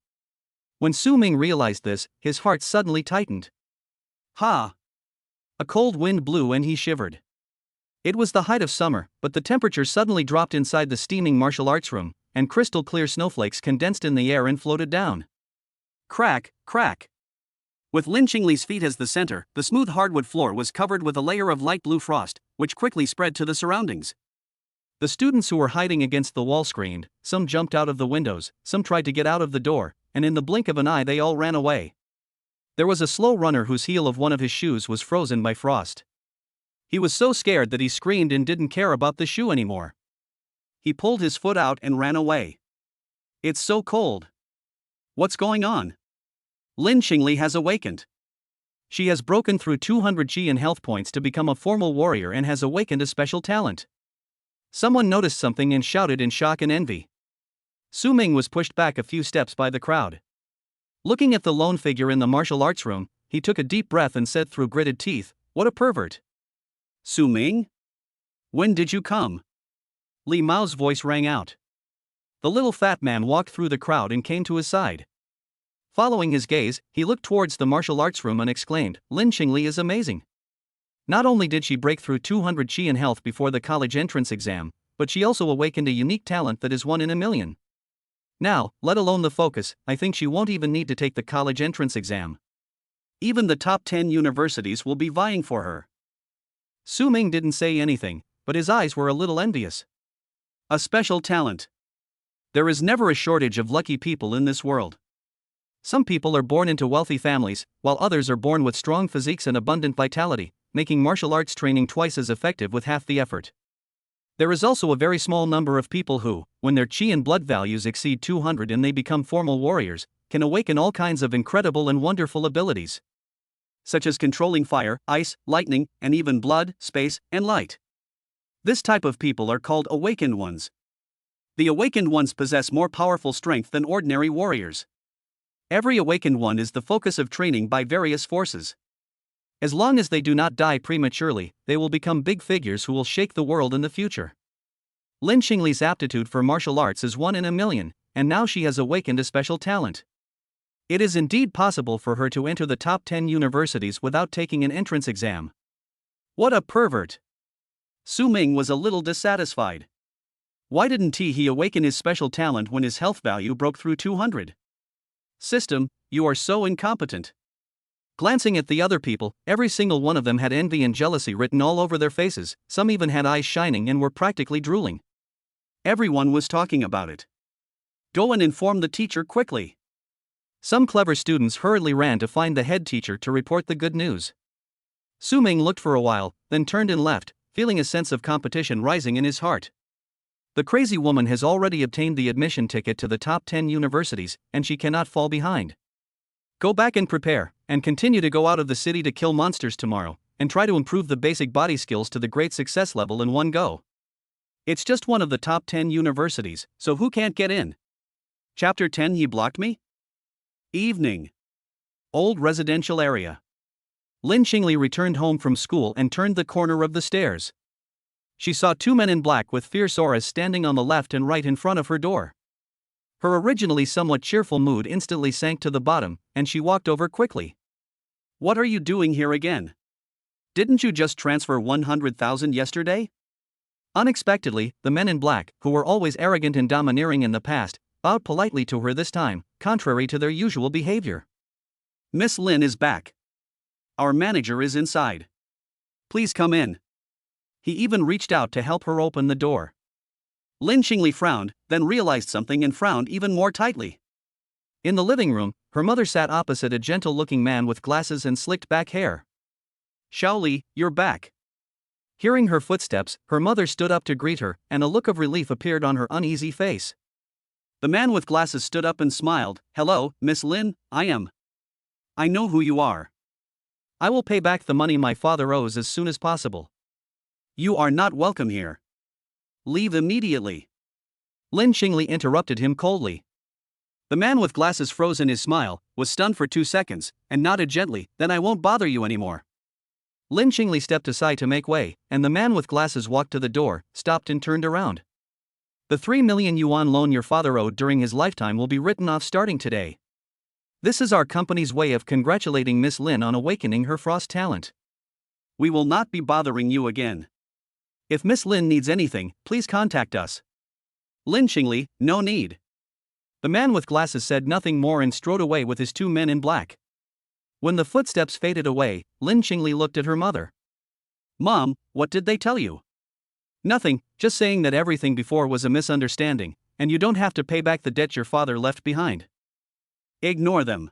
When Su Ming realized this, his heart suddenly tightened. Ha! A cold wind blew and he shivered. It was the height of summer, but the temperature suddenly dropped inside the steaming martial arts room, and crystal clear snowflakes condensed in the air and floated down. Crack, crack. With Lin Qingli's feet as the center, the smooth hardwood floor was covered with a layer of light blue frost, which quickly spread to the surroundings. The students who were hiding against the wall screamed, some jumped out of the windows, some tried to get out of the door, and in the blink of an eye they all ran away. There was a slow runner whose heel of one of his shoes was frozen by frost. He was so scared that he screamed and didn't care about the shoe anymore. He pulled his foot out and ran away. It's so cold. What's going on? Lin Qingli has awakened. She has broken through 200 Qi and health points to become a formal warrior and has awakened a special talent. Someone noticed something and shouted in shock and envy. Su Ming was pushed back a few steps by the crowd. Looking at the lone figure in the martial arts room, he took a deep breath and said through gritted teeth, "What a pervert." Su Ming? When did you come? Li Mao's voice rang out. The little fat man walked through the crowd and came to his side. Following his gaze, he looked towards the martial arts room and exclaimed, "Lin Qingli is amazing. Not only did she break through 200 Qi in health before the college entrance exam, but she also awakened a unique talent that is 1 in a million. Now, let alone the focus, I think she won't even need to take the college entrance exam. Even the top 10 universities will be vying for her." Su Ming didn't say anything, but his eyes were a little envious. A special talent. There is never a shortage of lucky people in this world. Some people are born into wealthy families, while others are born with strong physiques and abundant vitality, making martial arts training twice as effective with half the effort. There is also a very small number of people who, when their Qi and blood values exceed 200 and they become formal warriors, can awaken all kinds of incredible and wonderful abilities, such as controlling fire, ice, lightning, and even blood, space, and light. This type of people are called awakened ones. The awakened ones possess more powerful strength than ordinary warriors. Every awakened one is the focus of training by various forces. As long as they do not die prematurely, they will become big figures who will shake the world in the future. Lin Qingli's aptitude for martial arts is 1 in a million, and now she has awakened a special talent. It is indeed possible for her to enter the top 10 universities without taking an entrance exam. What a pervert! Su Ming was a little dissatisfied. Why didn't he awaken his special talent when his health value broke through 200? System, you are so incompetent. Glancing at the other people, every single one of them had envy and jealousy written all over their faces, some even had eyes shining and were practically drooling. Everyone was talking about it. Go and inform the teacher quickly. Some clever students hurriedly ran to find the head teacher to report the good news. Su Ming looked for a while, then turned and left, feeling a sense of competition rising in his heart. The crazy woman has already obtained the admission ticket to the top 10 universities, and she cannot fall behind. Go back and prepare, and continue to go out of the city to kill monsters tomorrow, and try to improve the basic body skills to the great success level in one go. It's just one of the top 10 universities, so who can't get in? Chapter 10. He blocked me? Evening. Old residential area. Lin Xingli returned home from school and turned the corner of the stairs. She saw two men in black with fierce auras standing on the left and right in front of her door. Her originally somewhat cheerful mood instantly sank to the bottom, and she walked over quickly. What are you doing here again? Didn't you just transfer 100,000 yesterday? Unexpectedly, the men in black, who were always arrogant and domineering in the past, bowed politely to her this time, contrary to their usual behavior. Miss Lin is back. Our manager is inside. Please come in. He even reached out to help her open the door. Lin Xingli frowned, then realized something and frowned even more tightly. In the living room, her mother sat opposite a gentle-looking man with glasses and slicked back hair. Xiaoli, you're back. Hearing her footsteps, her mother stood up to greet her, and a look of relief appeared on her uneasy face. The man with glasses stood up and smiled. Hello, Miss Lin, I know who you are. I will pay back the money my father owes as soon as possible. You are not welcome here. Leave immediately. Lin Xingli interrupted him coldly. The man with glasses froze in his smile, was stunned for 2 seconds, and nodded gently. Then I won't bother you anymore. Lin Xingli stepped aside to make way, and the man with glasses walked to the door, stopped and turned around. The 3 million yuan loan your father owed during his lifetime will be written off starting today. This is our company's way of congratulating Miss Lin on awakening her frost talent. We will not be bothering you again. If Miss Lin needs anything, please contact us. Lin Xingli, no need. The man with glasses said nothing more and strode away with his two men in black. When the footsteps faded away, Lin Xingli looked at her mother. Mom, what did they tell you? Nothing, just saying that everything before was a misunderstanding, and you don't have to pay back the debt your father left behind. Ignore them.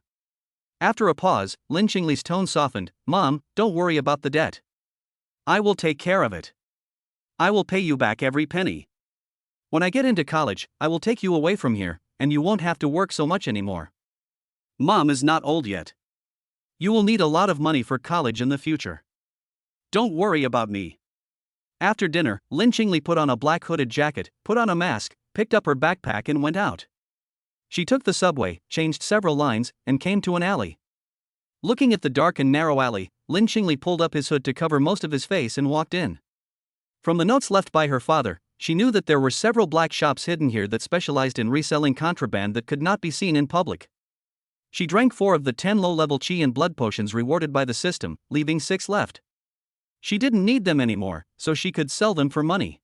After a pause, Lin Xingli's tone softened. Mom, don't worry about the debt. I will take care of it. I will pay you back every penny. When I get into college, I will take you away from here, and you won't have to work so much anymore. Mom is not old yet. You will need a lot of money for college in the future. Don't worry about me. After dinner, Lin Xingli put on a black hooded jacket, put on a mask, picked up her backpack and went out. She took the subway, changed several lines, and came to an alley. Looking at the dark and narrow alley, Lin Xingli pulled up his hood to cover most of his face and walked in. From the notes left by her father, she knew that there were several black shops hidden here that specialized in reselling contraband that could not be seen in public. She drank 4 of the 10 low-level qi and blood potions rewarded by the system, leaving 6 left. She didn't need them anymore, so she could sell them for money.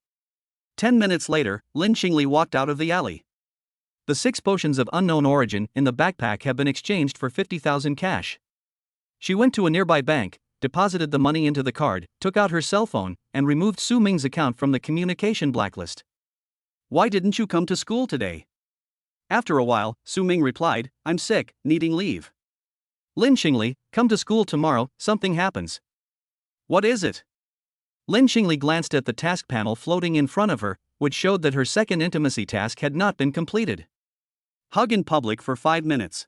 10 minutes later, Lin Xingli walked out of the alley. The 6 potions of unknown origin in the backpack have been exchanged for 50,000 cash. She went to a nearby bank, deposited the money into the card, took out her cell phone, and removed Su Ming's account from the communication blacklist. Why didn't you come to school today? After a while, Su Ming replied, I'm sick, needing leave. Lin Xingli, come to school tomorrow, something happens. What is it? Lin Xingli glanced at the task panel floating in front of her, which showed that her second intimacy task had not been completed. Hug in public for 5 minutes.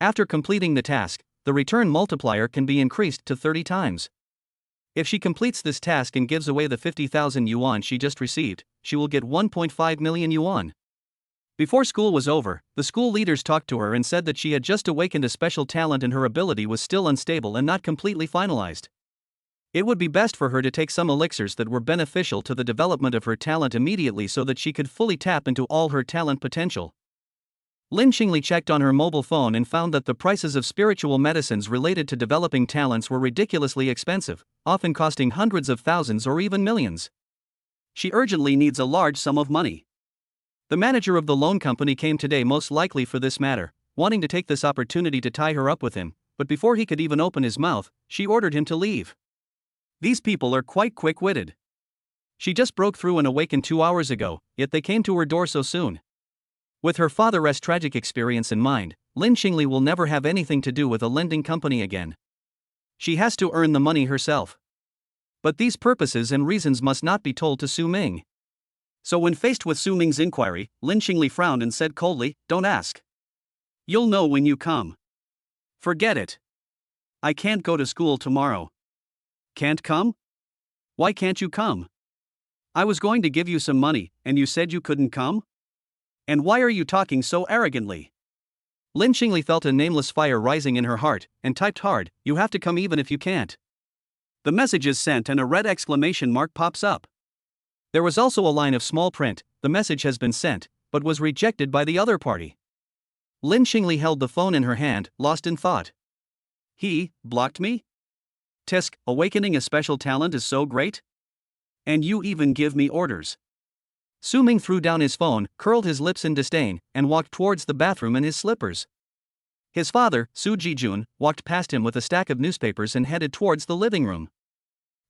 After completing the task, the return multiplier can be increased to 30 times. If she completes this task and gives away the 50,000 yuan she just received, she will get 1.5 million yuan. Before school was over, the school leaders talked to her and said that she had just awakened a special talent and her ability was still unstable and not completely finalized. It would be best for her to take some elixirs that were beneficial to the development of her talent immediately so that she could fully tap into all her talent potential. Lin Xingli checked on her mobile phone and found that the prices of spiritual medicines related to developing talents were ridiculously expensive, often costing hundreds of thousands or even millions. She urgently needs a large sum of money. The manager of the loan company came today most likely for this matter, wanting to take this opportunity to tie her up with him, but before he could even open his mouth, she ordered him to leave. These people are quite quick-witted. She just broke through and awakened 2 hours ago, yet they came to her door so soon. With her father's tragic experience in mind, Lin Xingli will never have anything to do with a lending company again. She has to earn the money herself. But these purposes and reasons must not be told to Su Ming. So when faced with Su Ming's inquiry, Lin Xingli frowned and said coldly, Don't ask. You'll know when you come. Forget it. I can't go to school tomorrow. Can't come? Why can't you come? I was going to give you some money, and you said you couldn't come? And why are you talking so arrogantly? Lin Xingli felt a nameless fire rising in her heart, and typed hard, "You have to come even if you can't." The message is sent and a red exclamation mark pops up. There was also a line of small print, "The message has been sent, but was rejected by the other party." Lin Xingli held the phone in her hand, lost in thought. He blocked me? Tisk, awakening a special talent is so great? And you even give me orders. Su Ming threw down his phone, curled his lips in disdain, and walked towards the bathroom in his slippers. His father, Su Jijun, walked past him with a stack of newspapers and headed towards the living room.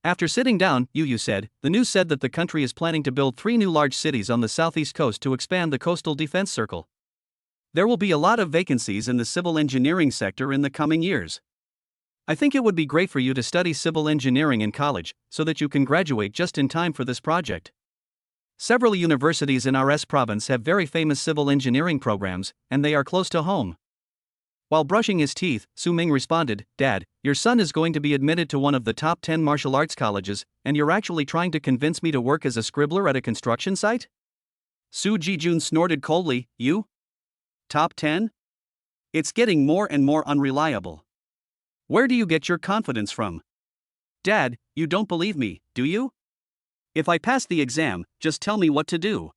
After sitting down, Yu said, "The news said that the country is planning to build 3 new large cities on the southeast coast to expand the coastal defense circle. There will be a lot of vacancies in the civil engineering sector in the coming years. I think it would be great for you to study civil engineering in college, so that you can graduate just in time for this project. Several universities in RS province have very famous civil engineering programs, and they are close to home." While brushing his teeth, Su Ming responded, "Dad, your son is going to be admitted to one of the top 10 martial arts colleges, and you're actually trying to convince me to work as a scribbler at a construction site?" Su Jijun snorted coldly, "You? Top 10? It's getting more and more unreliable. Where do you get your confidence from? Dad, you don't believe me, do you? If I pass the exam, just tell me what to do."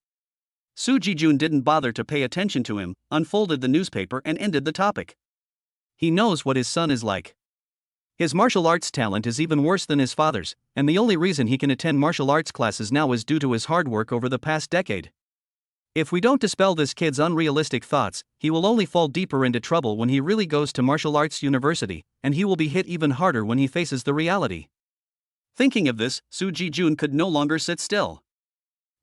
Su Jijun didn't bother to pay attention to him, unfolded the newspaper and ended the topic. He knows what his son is like. His martial arts talent is even worse than his father's, and the only reason he can attend martial arts classes now is due to his hard work over the past decade. If we don't dispel this kid's unrealistic thoughts, he will only fall deeper into trouble when he really goes to martial arts university, and he will be hit even harder when he faces the reality. Thinking of this, Su Jijun could no longer sit still.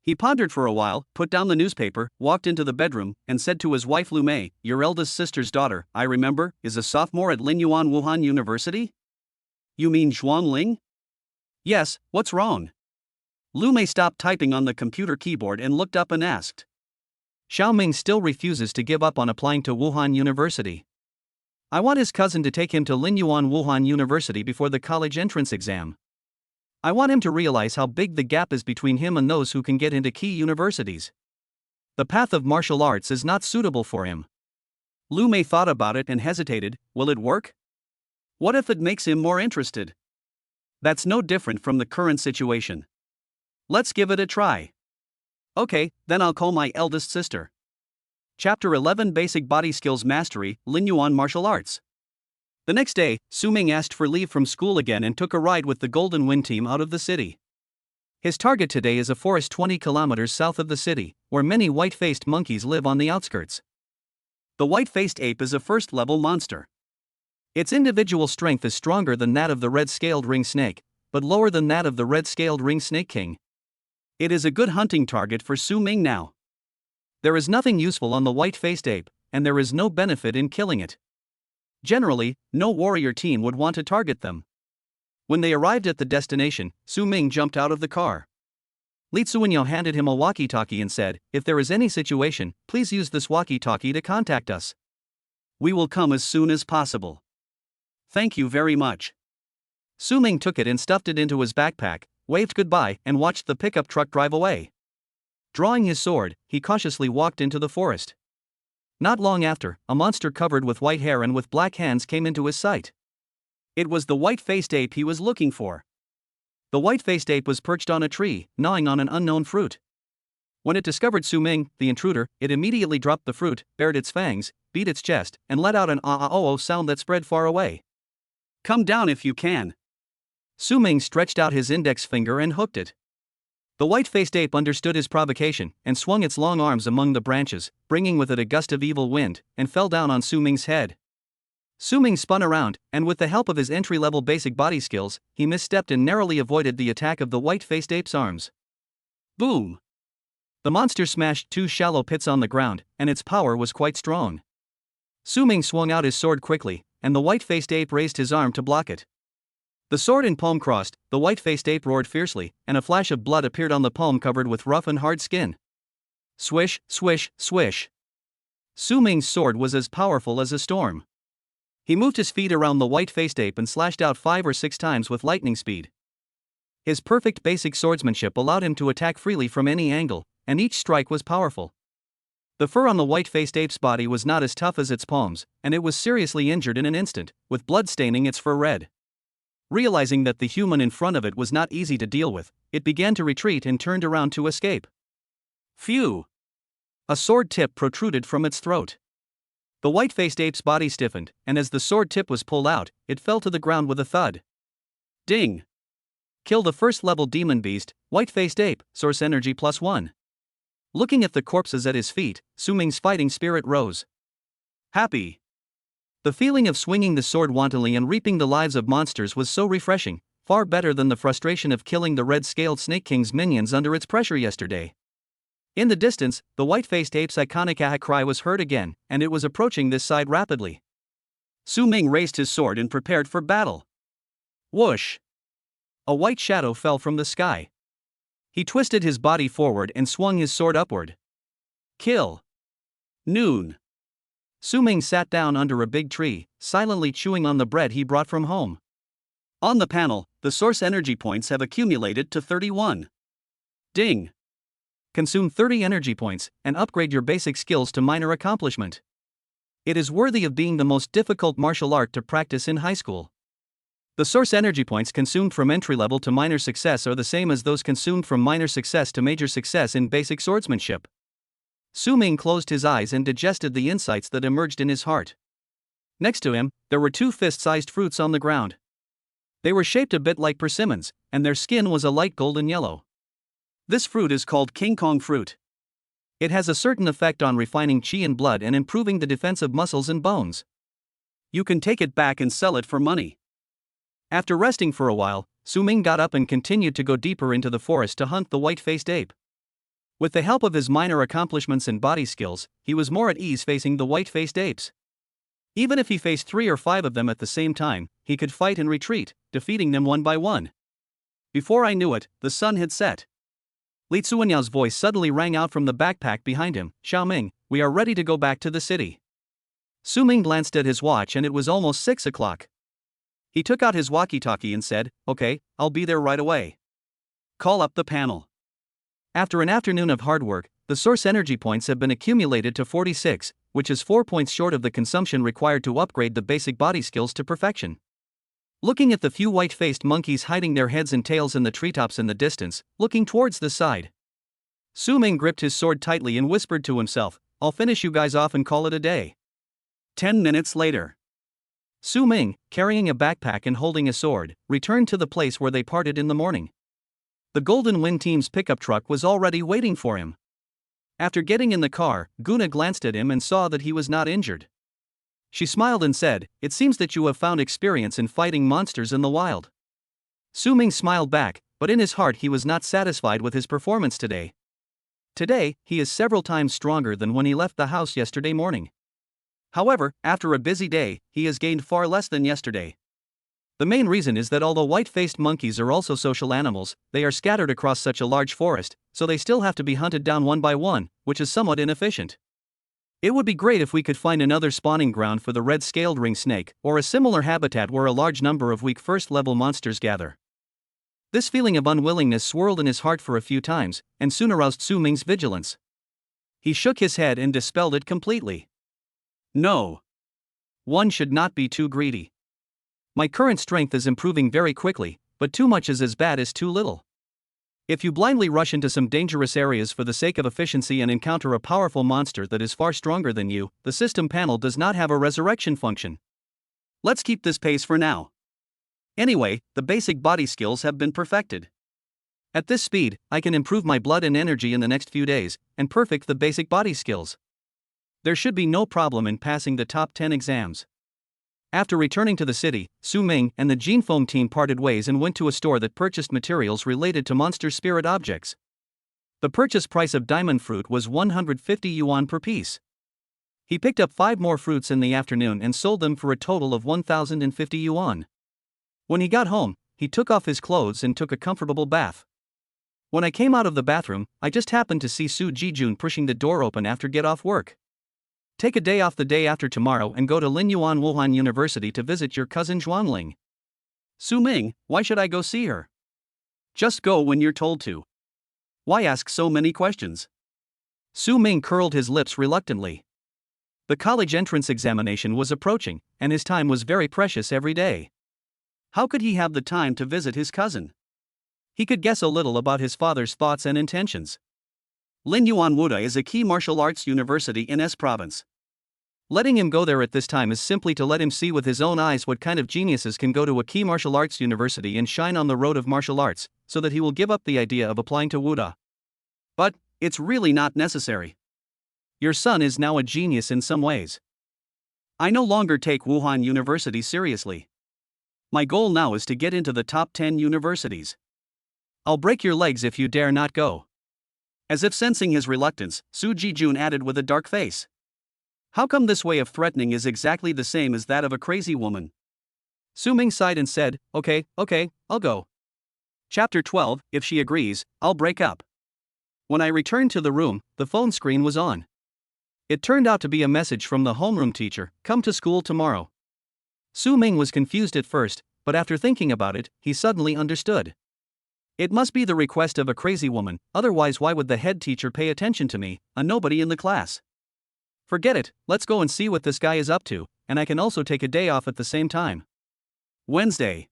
He pondered for a while, put down the newspaper, walked into the bedroom, and said to his wife Lu Mei, "Your eldest sister's daughter, I remember, is a sophomore at Linyuan Wuhan University? You mean Zhuang Ling?" "Yes, what's wrong?" Lu Mei stopped typing on the computer keyboard and looked up and asked. "Xiao Ming still refuses to give up on applying to Wuhan University. I want his cousin to take him to Linyuan Wuhan University before the college entrance exam. I want him to realize how big the gap is between him and those who can get into key universities. The path of martial arts is not suitable for him." Lu Mei thought about it and hesitated. Will it work? What if it makes him more interested? That's no different from the current situation. Let's give it a try. Okay, then I'll call my eldest sister. Chapter 11 Basic Body Skills Mastery, Linyuan Martial Arts. The next day, Su Ming asked for leave from school again and took a ride with the Golden Wind team out of the city. His target today is a forest 20 kilometers south of the city, where many white-faced monkeys live on the outskirts. The white-faced ape is a first-level monster. Its individual strength is stronger than that of the red-scaled ring snake, but lower than that of the red-scaled ring snake king. It is a good hunting target for Su Ming now. There is nothing useful on the white-faced ape, and there is no benefit in killing it. Generally, no warrior team would want to target them. When they arrived at the destination, Su Ming jumped out of the car. Li Tsuinyo handed him a walkie-talkie and said, "If there is any situation, please use this walkie-talkie to contact us. We will come as soon as possible." "Thank you very much." Su Ming took it and stuffed it into his backpack, waved goodbye, and watched the pickup truck drive away. Drawing his sword, he cautiously walked into the forest. Not long after, a monster covered with white hair and with black hands came into his sight. It was the white-faced ape he was looking for. The white-faced ape was perched on a tree, gnawing on an unknown fruit. When it discovered Su Ming, the intruder, it immediately dropped the fruit, bared its fangs, beat its chest, and let out an ah-ah-oh-oh sound that spread far away. "Come down if you can." Su Ming stretched out his index finger and hooked it. The white-faced ape understood his provocation and swung its long arms among the branches, bringing with it a gust of evil wind, and fell down on Su Ming's head. Su Ming spun around, and with the help of his entry-level basic body skills, he misstepped and narrowly avoided the attack of the white-faced ape's arms. Boom! The monster smashed 2 shallow pits on the ground, and its power was quite strong. Su Ming swung out his sword quickly, and the white-faced ape raised his arm to block it. The sword and palm crossed, the white-faced ape roared fiercely, and a flash of blood appeared on the palm covered with rough and hard skin. Swish, swish, swish. Su Ming's sword was as powerful as a storm. He moved his feet around the white-faced ape and slashed out 5 or 6 times with lightning speed. His perfect basic swordsmanship allowed him to attack freely from any angle, and each strike was powerful. The fur on the white-faced ape's body was not as tough as its palms, and it was seriously injured in an instant, with blood staining its fur red. Realizing that the human in front of it was not easy to deal with, it began to retreat and turned around to escape. Phew! A sword tip protruded from its throat. The white-faced ape's body stiffened, and as the sword tip was pulled out, it fell to the ground with a thud. Ding! Kill the first-level demon beast, white-faced ape, source energy +1. Looking at the corpses at his feet, Su Ming's fighting spirit rose. Happy. The feeling of swinging the sword wantonly and reaping the lives of monsters was so refreshing, far better than the frustration of killing the red-scaled Snake King's minions under its pressure yesterday. In the distance, the white-faced ape's iconic aha cry was heard again, and it was approaching this side rapidly. Su Ming raised his sword and prepared for battle. Whoosh! A white shadow fell from the sky. He twisted his body forward and swung his sword upward. Kill! Noon! Su Ming sat down under a big tree, silently chewing on the bread he brought from home. On the panel, the source energy points have accumulated to 31. Ding! Consume 30 energy points and upgrade your basic skills to minor accomplishment. It is worthy of being the most difficult martial art to practice in high school. The source energy points consumed from entry level to minor success are the same as those consumed from minor success to major success in basic swordsmanship. Su Ming closed his eyes and digested the insights that emerged in his heart. Next to him, there were 2 fist-sized fruits on the ground. They were shaped a bit like persimmons, and their skin was a light golden yellow. This fruit is called King Kong fruit. It has a certain effect on refining qi and blood and improving the defense of muscles and bones. You can take it back and sell it for money. After resting for a while, Su Ming got up and continued to go deeper into the forest to hunt the white-faced ape. With the help of his minor accomplishments and body skills, he was more at ease facing the white-faced apes. Even if he faced 3 or 5 of them at the same time, he could fight and retreat, defeating them one by one. Before I knew it, the sun had set. Li Zuanyao's voice suddenly rang out from the backpack behind him. Xiaoming, we are ready to go back to the city. Su Ming glanced at his watch and it was almost 6 o'clock. He took out his walkie-talkie and said, "Okay, I'll be there right away. Call up the panel." After an afternoon of hard work, the source energy points have been accumulated to 46, which is 4 points short of the consumption required to upgrade the basic body skills to perfection. Looking at the few white-faced monkeys hiding their heads and tails in the treetops in the distance, looking towards the side, Su Ming gripped his sword tightly and whispered to himself, "I'll finish you guys off and call it a day." 10 minutes later, Su Ming, carrying a backpack and holding a sword, returned to the place where they parted in the morning. The Golden Wind team's pickup truck was already waiting for him. After getting in the car, Guna glanced at him and saw that he was not injured. She smiled and said, "It seems that you have found experience in fighting monsters in the wild." Su Ming smiled back, but in his heart he was not satisfied with his performance today. Today, he is several times stronger than when he left the house yesterday morning. However, after a busy day, he has gained far less than yesterday. The main reason is that although white-faced monkeys are also social animals, they are scattered across such a large forest, so they still have to be hunted down one by one, which is somewhat inefficient. It would be great if we could find another spawning ground for the red-scaled ring snake, or a similar habitat where a large number of weak first-level monsters gather. This feeling of unwillingness swirled in his heart for a few times, and soon aroused Su Ming's vigilance. He shook his head and dispelled it completely. No. One should not be too greedy. My current strength is improving very quickly, but too much is as bad as too little. If you blindly rush into some dangerous areas for the sake of efficiency and encounter a powerful monster that is far stronger than you, the system panel does not have a resurrection function. Let's keep this pace for now. Anyway, the basic body skills have been perfected. At this speed, I can improve my blood and energy in the next few days, and perfect the basic body skills. There should be no problem in passing the top 10 exams. After returning to the city, Su Ming and the Gene Foam team parted ways and went to a store that purchased materials related to monster spirit objects. The purchase price of diamond fruit was 150 yuan per piece. He picked up 5 more fruits in the afternoon and sold them for a total of 1,050 yuan. When he got home, he took off his clothes and took a comfortable bath. When I came out of the bathroom, I just happened to see Su Jijun pushing the door open after get off work. Take a day off the day after tomorrow and go to Linyuan Wuhan University to visit your cousin Zhuangling. Su Ming, why should I go see her? Just go when you're told to. Why ask so many questions? Su Ming curled his lips reluctantly. The college entrance examination was approaching, and his time was very precious every day. How could he have the time to visit his cousin? He could guess a little about his father's thoughts and intentions. Linyuan Wuda is a key martial arts university in S province. Letting him go there at this time is simply to let him see with his own eyes what kind of geniuses can go to a key martial arts university and shine on the road of martial arts, so that he will give up the idea of applying to Wuda. But it's really not necessary. Your son is now a genius in some ways. I no longer take Wuhan University seriously. My goal now is to get into the top 10 universities. I'll break your legs if you dare not go. As if sensing his reluctance, Su Jijun added with a dark face. How come this way of threatening is exactly the same as that of a crazy woman? Su Ming sighed and said, okay, I'll go. Chapter 12, if she agrees, I'll break up. When I returned to the room, the phone screen was on. It turned out to be a message from the homeroom teacher, come to school tomorrow. Su Ming was confused at first, but after thinking about it, he suddenly understood. It must be the request of a crazy woman, otherwise why would the head teacher pay attention to me, a nobody in the class? Forget it, let's go and see what this guy is up to, and I can also take a day off at the same time. Wednesday.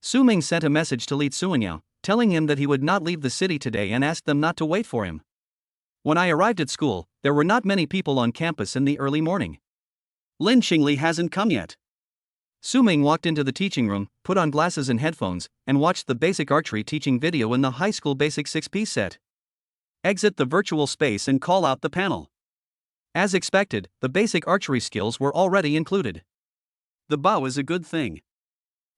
Su Ming sent a message to Li Tsuanyao, telling him that he would not leave the city today and asked them not to wait for him. When I arrived at school, there were not many people on campus in the early morning. Lin Xingli hasn't come yet. Su Ming walked into the teaching room, put on glasses and headphones, and watched the basic archery teaching video in the high school basic 6-piece set. Exit the virtual space and call out the panel. As expected, the basic archery skills were already included. The bow is a good thing.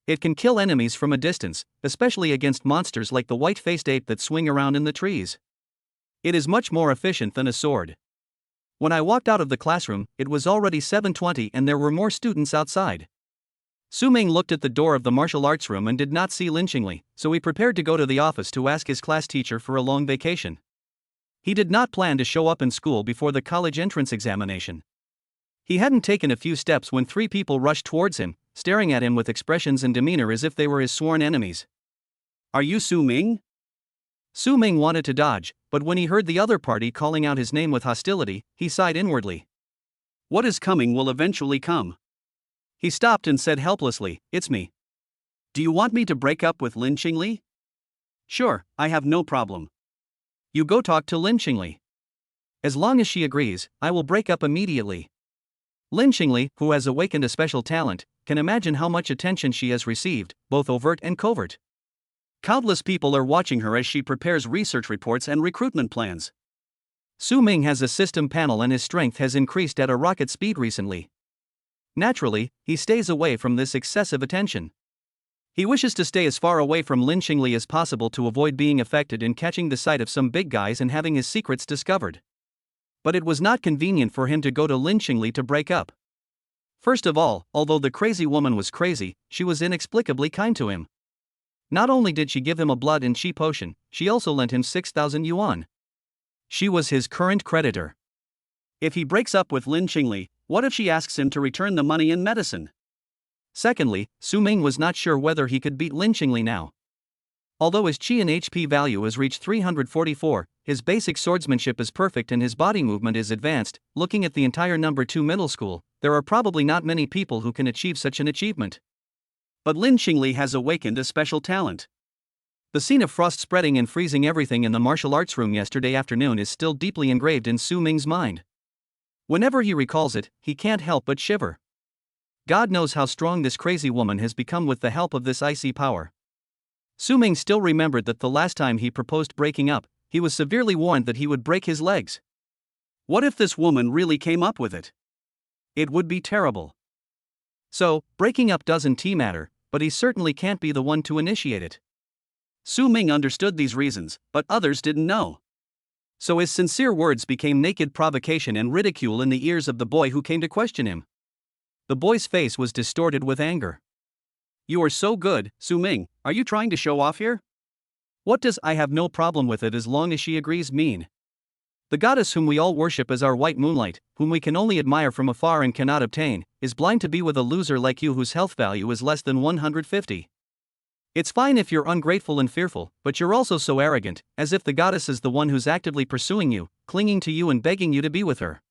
It can kill enemies from a distance, especially against monsters like the white-faced ape that swing around in the trees. It is much more efficient than a sword. When I walked out of the classroom, it was already 7:20 and there were more students outside. Su Ming looked at the door of the martial arts room and did not see Lin Xingli, so he prepared to go to the office to ask his class teacher for a long vacation. He did not plan to show up in school before the college entrance examination. He hadn't taken a few steps when 3 people rushed towards him, staring at him with expressions and demeanor as if they were his sworn enemies. Are you Su Ming? Su Ming wanted to dodge, but when he heard the other party calling out his name with hostility, he sighed inwardly. What is coming will eventually come. He stopped and said helplessly, it's me. Do you want me to break up with Lin Xingli? Sure, I have no problem. You go talk to Lin Xingli. As long as she agrees, I will break up immediately. Lin Xingli, who has awakened a special talent, can imagine how much attention she has received, both overt and covert. Countless people are watching her as she prepares research reports and recruitment plans. Su Ming has a system panel and his strength has increased at a rocket speed recently. Naturally, he stays away from this excessive attention. He wishes to stay as far away from Lin Xingli as possible to avoid being affected in catching the sight of some big guys and having his secrets discovered. But it was not convenient for him to go to Lin Xingli to break up. First of all, although the crazy woman was crazy, she was inexplicably kind to him. Not only did she give him a blood and chi potion, she also lent him 6,000 yuan. She was his current creditor. If he breaks up with Lin Xingli, what if she asks him to return the money in medicine? Secondly, Su Ming was not sure whether he could beat Lin Xingli now. Although his chi and HP value has reached 344, his basic swordsmanship is perfect and his body movement is advanced. Looking at the entire number 2 middle school, there are probably not many people who can achieve such an achievement. But Lin Xingli has awakened a special talent. The scene of frost spreading and freezing everything in the martial arts room yesterday afternoon is still deeply engraved in Su Ming's mind. Whenever he recalls it, he can't help but shiver. God knows how strong this crazy woman has become with the help of this icy power. Su Ming still remembered that the last time he proposed breaking up, he was severely warned that he would break his legs. What if this woman really came up with it? It would be terrible. So, breaking up doesn't matter, but he certainly can't be the one to initiate it. Su Ming understood these reasons, but others didn't know. So his sincere words became naked provocation and ridicule in the ears of the boy who came to question him. The boy's face was distorted with anger. You are so good, Su Ming, are you trying to show off here? What does I have no problem with it as long as she agrees mean? The goddess whom we all worship as our white moonlight, whom we can only admire from afar and cannot obtain, is blind to be with a loser like you whose health value is less than 150. It's fine if you're ungrateful and fearful, but you're also so arrogant, as if the goddess is the one who's actively pursuing you, clinging to you and begging you to be with her.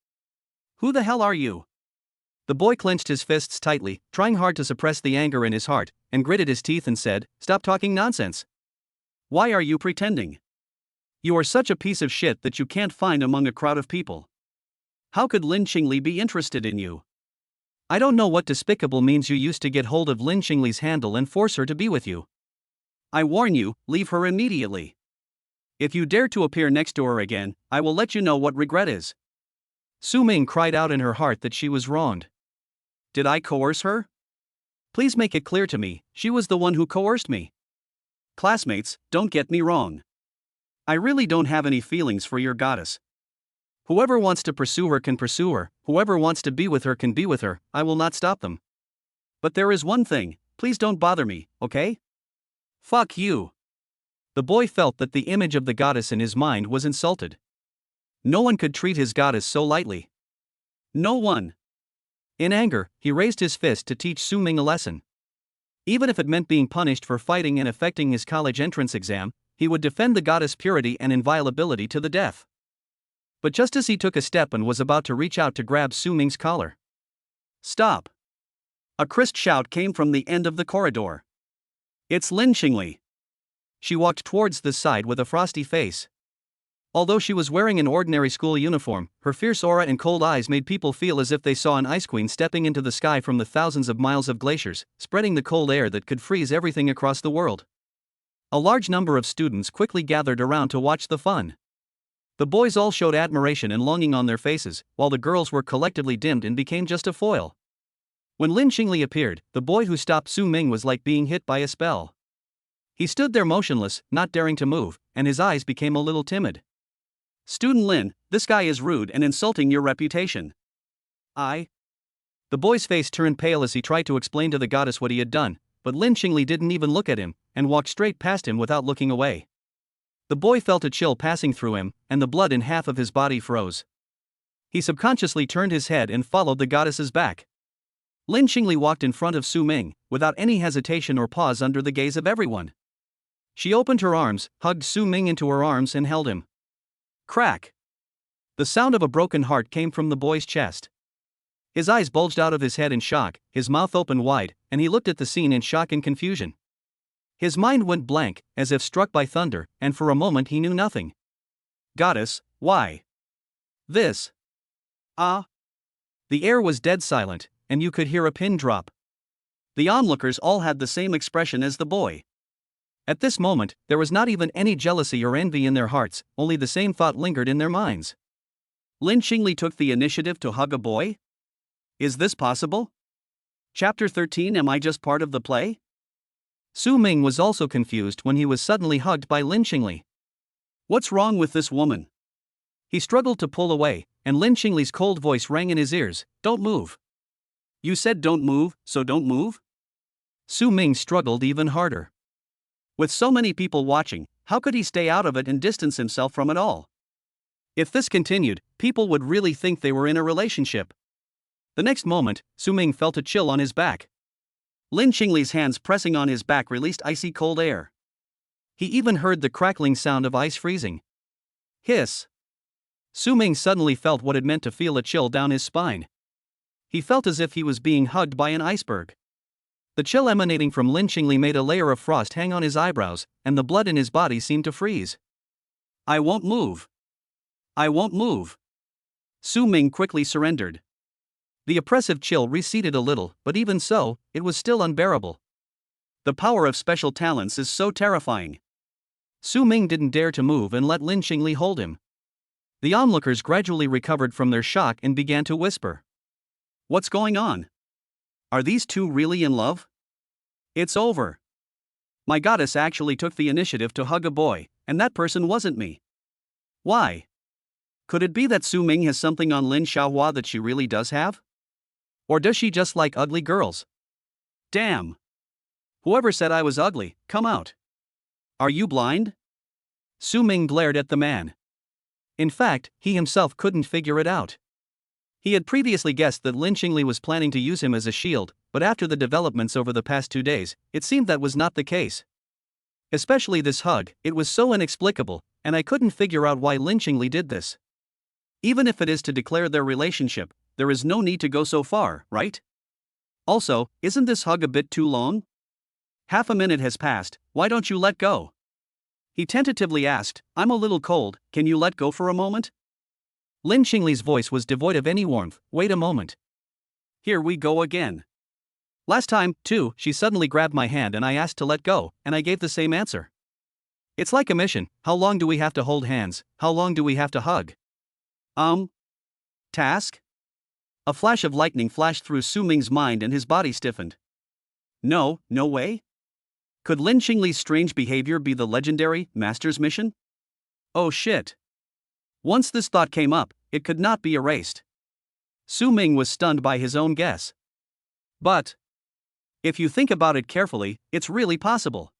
Who the hell are you? The boy clenched his fists tightly, trying hard to suppress the anger in his heart, and gritted his teeth and said, "Stop talking nonsense. Why are you pretending? You are such a piece of shit that you can't find among a crowd of people. How could Lin Qingli be interested in you? I don't know what despicable means you used to get hold of Lin Qingli's handle and force her to be with you. I warn you, leave her immediately. If you dare to appear next to her again, I will let you know what regret is." Su Ming cried out in her heart that she was wronged. Did I coerce her? Please make it clear to me, she was the one who coerced me. Classmates, don't get me wrong. I really don't have any feelings for your goddess. Whoever wants to pursue her can pursue her, whoever wants to be with her can be with her, I will not stop them. But there is one thing, please don't bother me, okay? Fuck you. The boy felt that the image of the goddess in his mind was insulted. No one could treat his goddess so lightly. No one. In anger, he raised his fist to teach Su Ming a lesson. Even if it meant being punished for fighting and affecting his college entrance exam, he would defend the goddess' purity and inviolability to the death. But just as he took a step and was about to reach out to grab Su Ming's collar. Stop! A crisp shout came from the end of the corridor. It's Lin Qingli. She walked towards the side with a frosty face. Although she was wearing an ordinary school uniform, her fierce aura and cold eyes made people feel as if they saw an ice queen stepping into the sky from the thousands of miles of glaciers, spreading the cold air that could freeze everything across the world. A large number of students quickly gathered around to watch the fun. The boys all showed admiration and longing on their faces, while the girls were collectively dimmed and became just a foil. When Lin Qingli appeared, the boy who stopped Su Ming was like being hit by a spell. He stood there motionless, not daring to move, and his eyes became a little timid. Student Lin, this guy is rude and insulting your reputation. The boy's face turned pale as he tried to explain to the goddess what he had done, but Lin Qingli didn't even look at him, and walked straight past him without looking away. The boy felt a chill passing through him, and the blood in half of his body froze. He subconsciously turned his head and followed the goddess's back. Lin Qingli walked in front of Su Ming, without any hesitation or pause under the gaze of everyone. She opened her arms, hugged Su Ming into her arms and held him. Crack! The sound of a broken heart came from the boy's chest. His eyes bulged out of his head in shock, his mouth opened wide, and he looked at the scene in shock and confusion. His mind went blank, as if struck by thunder, and for a moment he knew nothing. Goddess, why? This. The air was dead silent, and you could hear a pin drop. The onlookers all had the same expression as the boy. At this moment, there was not even any jealousy or envy in their hearts, only the same thought lingered in their minds. Lin Qingli took the initiative to hug a boy? Is this possible? Chapter 13. Am I just part of the play? Su Ming was also confused when he was suddenly hugged by Lin Qingli. What's wrong with this woman? He struggled to pull away, and Lin Qingli's cold voice rang in his ears, "Don't move." You said don't move, so don't move? Su Ming struggled even harder. With so many people watching, how could he stay out of it and distance himself from it all? If this continued, people would really think they were in a relationship. The next moment, Su Ming felt a chill on his back. Lin Qingli's hands pressing on his back released icy cold air. He even heard the crackling sound of ice freezing. Hiss! Su Ming suddenly felt what it meant to feel a chill down his spine. He felt as if he was being hugged by an iceberg. The chill emanating from Lin Qingli made a layer of frost hang on his eyebrows, and the blood in his body seemed to freeze. I won't move. I won't move. Su Ming quickly surrendered. The oppressive chill receded a little, but even so, it was still unbearable. The power of special talents is so terrifying. Su Ming didn't dare to move and let Lin Qingli hold him. The onlookers gradually recovered from their shock and began to whisper. What's going on? Are these two really in love? It's over. My goddess actually took the initiative to hug a boy, and that person wasn't me. Why? Could it be that Su Ming has something on Lin Xiaohua that she really does have? Or does she just like ugly girls? Damn! Whoever said I was ugly, come out. Are you blind? Su Ming glared at the man. In fact, he himself couldn't figure it out. He had previously guessed that Lin Qingli was planning to use him as a shield, but after the developments over the past 2 days, it seemed that was not the case. Especially this hug, it was so inexplicable, and I couldn't figure out why Lin Qingli did this. Even if it is to declare their relationship, there is no need to go so far, right? Also, isn't this hug a bit too long? Half a minute has passed, why don't you let go? He tentatively asked, I'm a little cold, can you let go for a moment? Lin Qingli's voice was devoid of any warmth. Wait a moment. Here we go again. Last time, too, she suddenly grabbed my hand and I asked to let go, and I gave the same answer. It's like a mission. How long do we have to hold hands? How long do we have to hug? Task? A flash of lightning flashed through Su Ming's mind and his body stiffened. No way? Could Lin Qingli's strange behavior be the legendary Master's mission? Oh shit. Once this thought came up, it could not be erased. Su Ming was stunned by his own guess. But if you think about it carefully, it's really possible.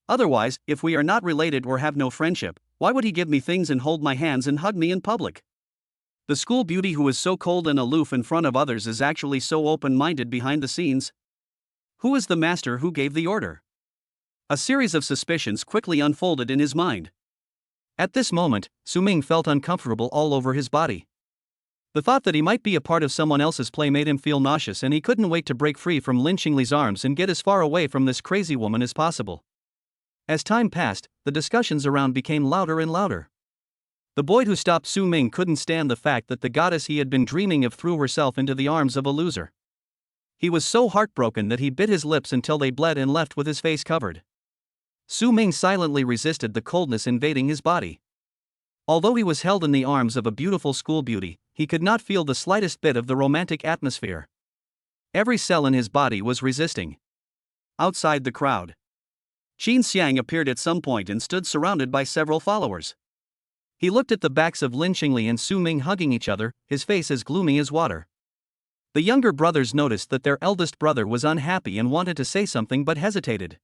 Otherwise, if we are not related or have no friendship, why would he give me things and hold my hands and hug me in public? The school beauty who is so cold and aloof in front of others is actually so open-minded behind the scenes. Who is the master who gave the order? A series of suspicions quickly unfolded in his mind. At this moment, Su Ming felt uncomfortable all over his body. The thought that he might be a part of someone else's play made him feel nauseous, and he couldn't wait to break free from Lin Qingli's arms and get as far away from this crazy woman as possible. As time passed, the discussions around became louder and louder. The boy who stopped Su Ming couldn't stand the fact that the goddess he had been dreaming of threw herself into the arms of a loser. He was so heartbroken that he bit his lips until they bled and left with his face covered. Su Ming silently resisted the coldness invading his body. Although he was held in the arms of a beautiful school beauty, he could not feel the slightest bit of the romantic atmosphere. Every cell in his body was resisting. Outside the crowd, Xiang appeared at some point and stood surrounded by several followers. He looked at the backs of Lin Qingli and Su Ming hugging each other, his face as gloomy as water. The younger brothers noticed that their eldest brother was unhappy and wanted to say something but hesitated.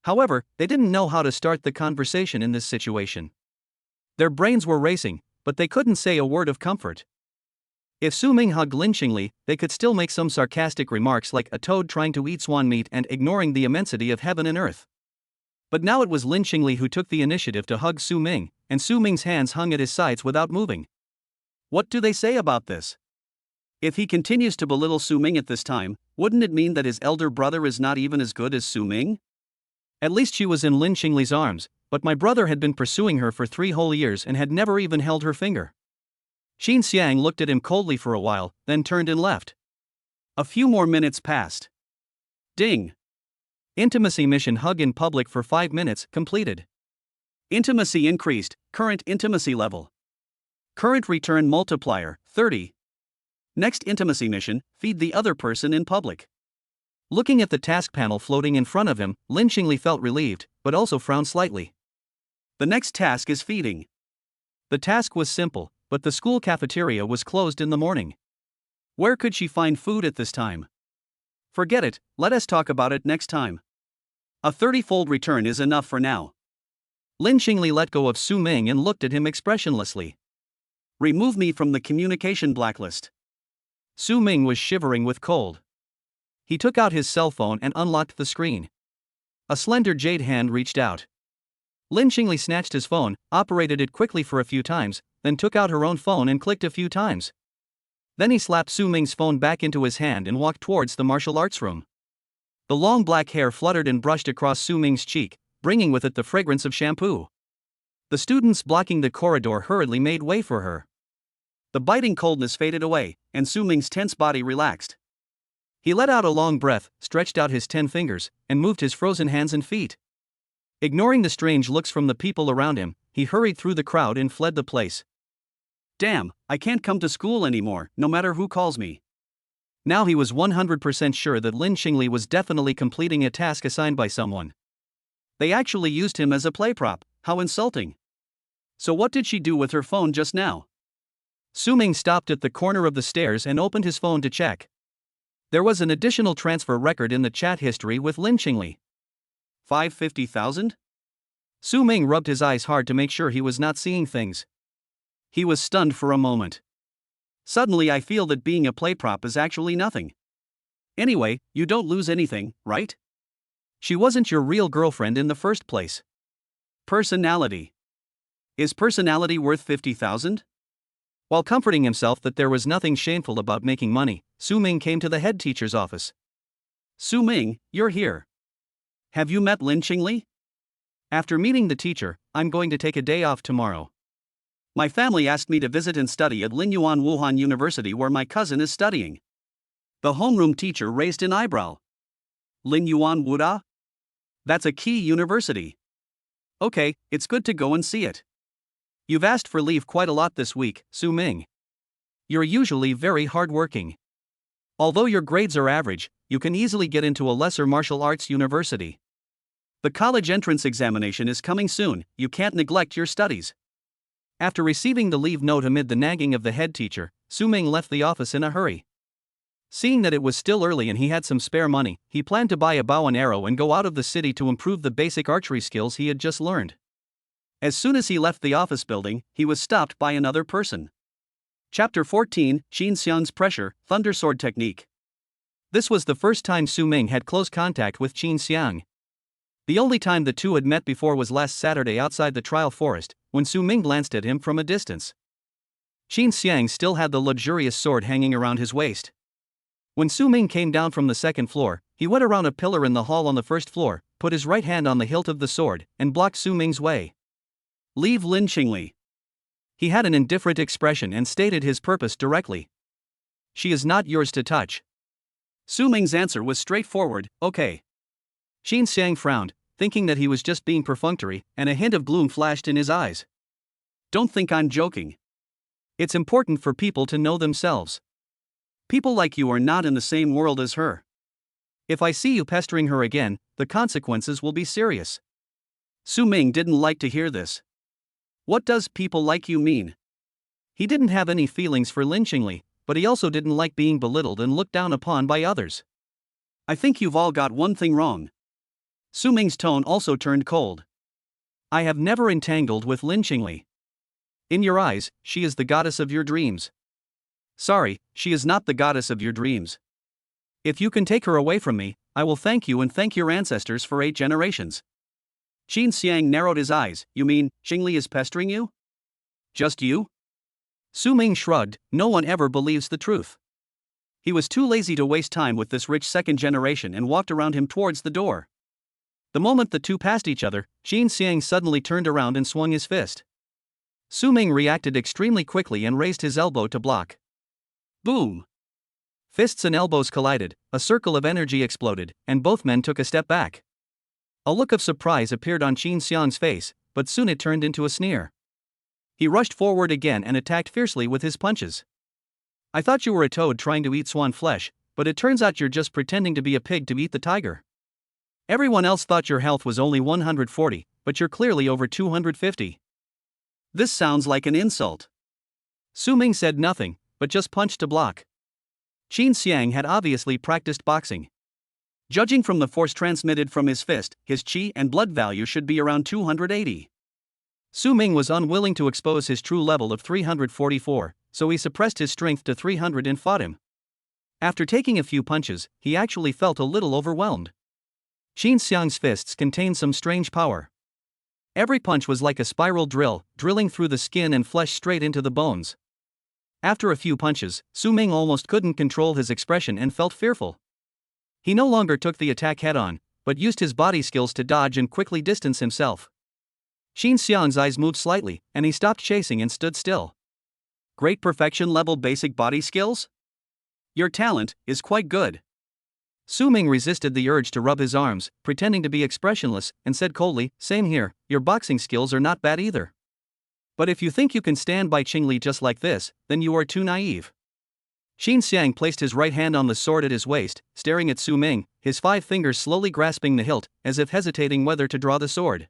However, they didn't know how to start the conversation in this situation. Their brains were racing, but they couldn't say a word of comfort. If Su Ming hugged Lin Qingli, they could still make some sarcastic remarks like a toad trying to eat swan meat and ignoring the immensity of heaven and earth. But now it was Lin Qingli who took the initiative to hug Su Ming, and Su Ming's hands hung at his sides without moving. What do they say about this? If he continues to belittle Su Ming at this time, wouldn't it mean that his elder brother is not even as good as Su Ming? At least she was in Lin Qingli's arms, but my brother had been pursuing her for 3 whole years and had never even held her finger. Xiang looked at him coldly for a while, then turned and left. A few more minutes passed. Ding! Intimacy mission hug in public for 5 minutes, completed. Intimacy increased, current intimacy level. Current return multiplier, 30. Next intimacy mission, feed the other person in public. Looking at the task panel floating in front of him, Lin Qingli felt relieved, but also frowned slightly. The next task is feeding. The task was simple, but the school cafeteria was closed in the morning. Where could she find food at this time? Forget it, let us talk about it next time. A 30-fold return is enough for now. Lin Qingli let go of Su Ming and looked at him expressionlessly. Remove me from the communication blacklist. Su Ming was shivering with cold. He took out his cell phone and unlocked the screen. A slender jade hand reached out. Lin Qingli snatched his phone, operated it quickly for a few times, then took out her own phone and clicked a few times. Then he slapped Su Ming's phone back into his hand and walked towards the martial arts room. The long black hair fluttered and brushed across Su Ming's cheek, bringing with it the fragrance of shampoo. The students blocking the corridor hurriedly made way for her. The biting coldness faded away, and Su Ming's tense body relaxed. He let out a long breath, stretched out his 10 fingers, and moved his frozen hands and feet. Ignoring the strange looks from the people around him, he hurried through the crowd and fled the place. Damn, I can't come to school anymore, no matter who calls me. Now he was 100% sure that Lin Qingli was definitely completing a task assigned by someone. They actually used him as a play prop, how insulting. So what did she do with her phone just now? Su Ming stopped at the corner of the stairs and opened his phone to check. There was an additional transfer record in the chat history with Lin Qingli. 550,000? Su Ming rubbed his eyes hard to make sure he was not seeing things. He was stunned for a moment. Suddenly I feel that being a play prop is actually nothing. Anyway, you don't lose anything, right? She wasn't your real girlfriend in the first place. Personality. Is personality worth 50,000? While comforting himself that there was nothing shameful about making money, Su Ming came to the head teacher's office. Su Ming, you're here. Have you met Lin Qingli? After meeting the teacher, I'm going to take a day off tomorrow. My family asked me to visit and study at Linyuan Wuhan University where my cousin is studying. The homeroom teacher raised an eyebrow. Linyuan Wuda? That's a key university. Okay, it's good to go and see it. You've asked for leave quite a lot this week, Su Ming. You're usually very hardworking. Although your grades are average, you can easily get into a lesser martial arts university. The college entrance examination is coming soon, you can't neglect your studies. After receiving the leave note amid the nagging of the head teacher, Su Ming left the office in a hurry. Seeing that it was still early and he had some spare money, he planned to buy a bow and arrow and go out of the city to improve the basic archery skills he had just learned. As soon as he left the office building, he was stopped by another person. Chapter 14, Xiang's Pressure, Thundersword Technique. This was the first time Su Ming had close contact with Xiang. The only time the two had met before was last Saturday outside the trial forest, when Su Ming glanced at him from a distance. Xiang still had the luxurious sword hanging around his waist. When Su Ming came down from the second floor, he went around a pillar in the hall on the first floor, put his right hand on the hilt of the sword, and blocked Su Ming's way. Leave Lin Qingli. He had an indifferent expression and stated his purpose directly. She is not yours to touch. Su Ming's answer was straightforward, okay. Xiang frowned, thinking that he was just being perfunctory, and a hint of gloom flashed in his eyes. Don't think I'm joking. It's important for people to know themselves. People like you are not in the same world as her. If I see you pestering her again, the consequences will be serious. Su Ming didn't like to hear this. What does people like you mean? He didn't have any feelings for Lin Qingli, but he also didn't like being belittled and looked down upon by others. I think you've all got one thing wrong. Su Ming's tone also turned cold. I have never entangled with Lin Qingli. In your eyes, she is the goddess of your dreams. Sorry, she is not the goddess of your dreams. If you can take her away from me, I will thank you and thank your ancestors for 8 generations. Xiang narrowed his eyes. You mean, Qingli is pestering you? Just you? Su Ming shrugged. No one ever believes the truth. He was too lazy to waste time with this rich second generation and walked around him towards the door. The moment the two passed each other, Xiang suddenly turned around and swung his fist. Su Ming reacted extremely quickly and raised his elbow to block. Boom! Fists and elbows collided, a circle of energy exploded, and both men took a step back. A look of surprise appeared on Xiang's face, but soon it turned into a sneer. He rushed forward again and attacked fiercely with his punches. I thought you were a toad trying to eat swan flesh, but it turns out you're just pretending to be a pig to eat the tiger. Everyone else thought your health was only 140, but you're clearly over 250. This sounds like an insult. Su Ming said nothing, but just punched to block. Xiang had obviously practiced boxing. Judging from the force transmitted from his fist, his qi and blood value should be around 280. Su Ming was unwilling to expose his true level of 344, so he suppressed his strength to 300 and fought him. After taking a few punches, he actually felt a little overwhelmed. Xiang's fists contained some strange power. Every punch was like a spiral drill, drilling through the skin and flesh straight into the bones. After a few punches, Su Ming almost couldn't control his expression and felt fearful. He no longer took the attack head-on, but used his body skills to dodge and quickly distance himself. Xiang's eyes moved slightly, and he stopped chasing and stood still. Great perfection-level basic body skills? Your talent is quite good. Su Ming resisted the urge to rub his arms, pretending to be expressionless, and said coldly, same here, your boxing skills are not bad either. But if you think you can stand by Qingli just like this, then you are too naive. Xiang placed his right hand on the sword at his waist, staring at Su Ming, his 5 fingers slowly grasping the hilt, as if hesitating whether to draw the sword.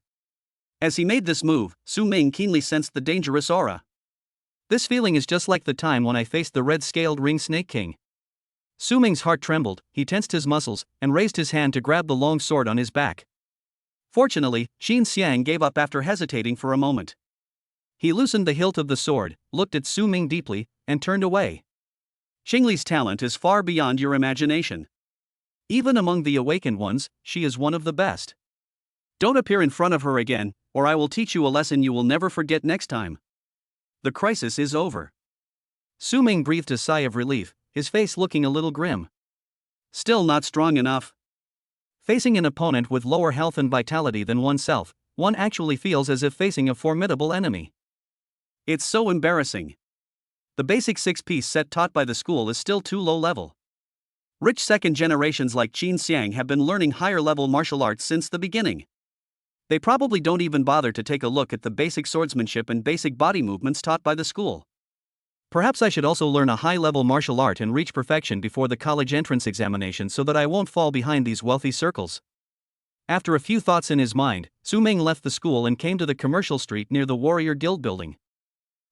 As he made this move, Su Ming keenly sensed the dangerous aura. This feeling is just like the time when I faced the red-scaled ring snake king. Su Ming's heart trembled, he tensed his muscles, and raised his hand to grab the long sword on his back. Fortunately, Xiang gave up after hesitating for a moment. He loosened the hilt of the sword, looked at Su Ming deeply, and turned away. Xingli's talent is far beyond your imagination. Even among the awakened ones, she is one of the best. Don't appear in front of her again, or I will teach you a lesson you will never forget next time. The crisis is over. Su Ming breathed a sigh of relief, his face looking a little grim. Still not strong enough. Facing an opponent with lower health and vitality than oneself, one actually feels as if facing a formidable enemy. It's so embarrassing. The basic 6-piece set taught by the school is still too low level. Rich second generations like Xiang have been learning higher level martial arts since the beginning. They probably don't even bother to take a look at the basic swordsmanship and basic body movements taught by the school. Perhaps I should also learn a high-level martial art and reach perfection before the college entrance examination so that I won't fall behind these wealthy circles. After a few thoughts in his mind, Su Ming left the school and came to the commercial street near the Warrior Guild building.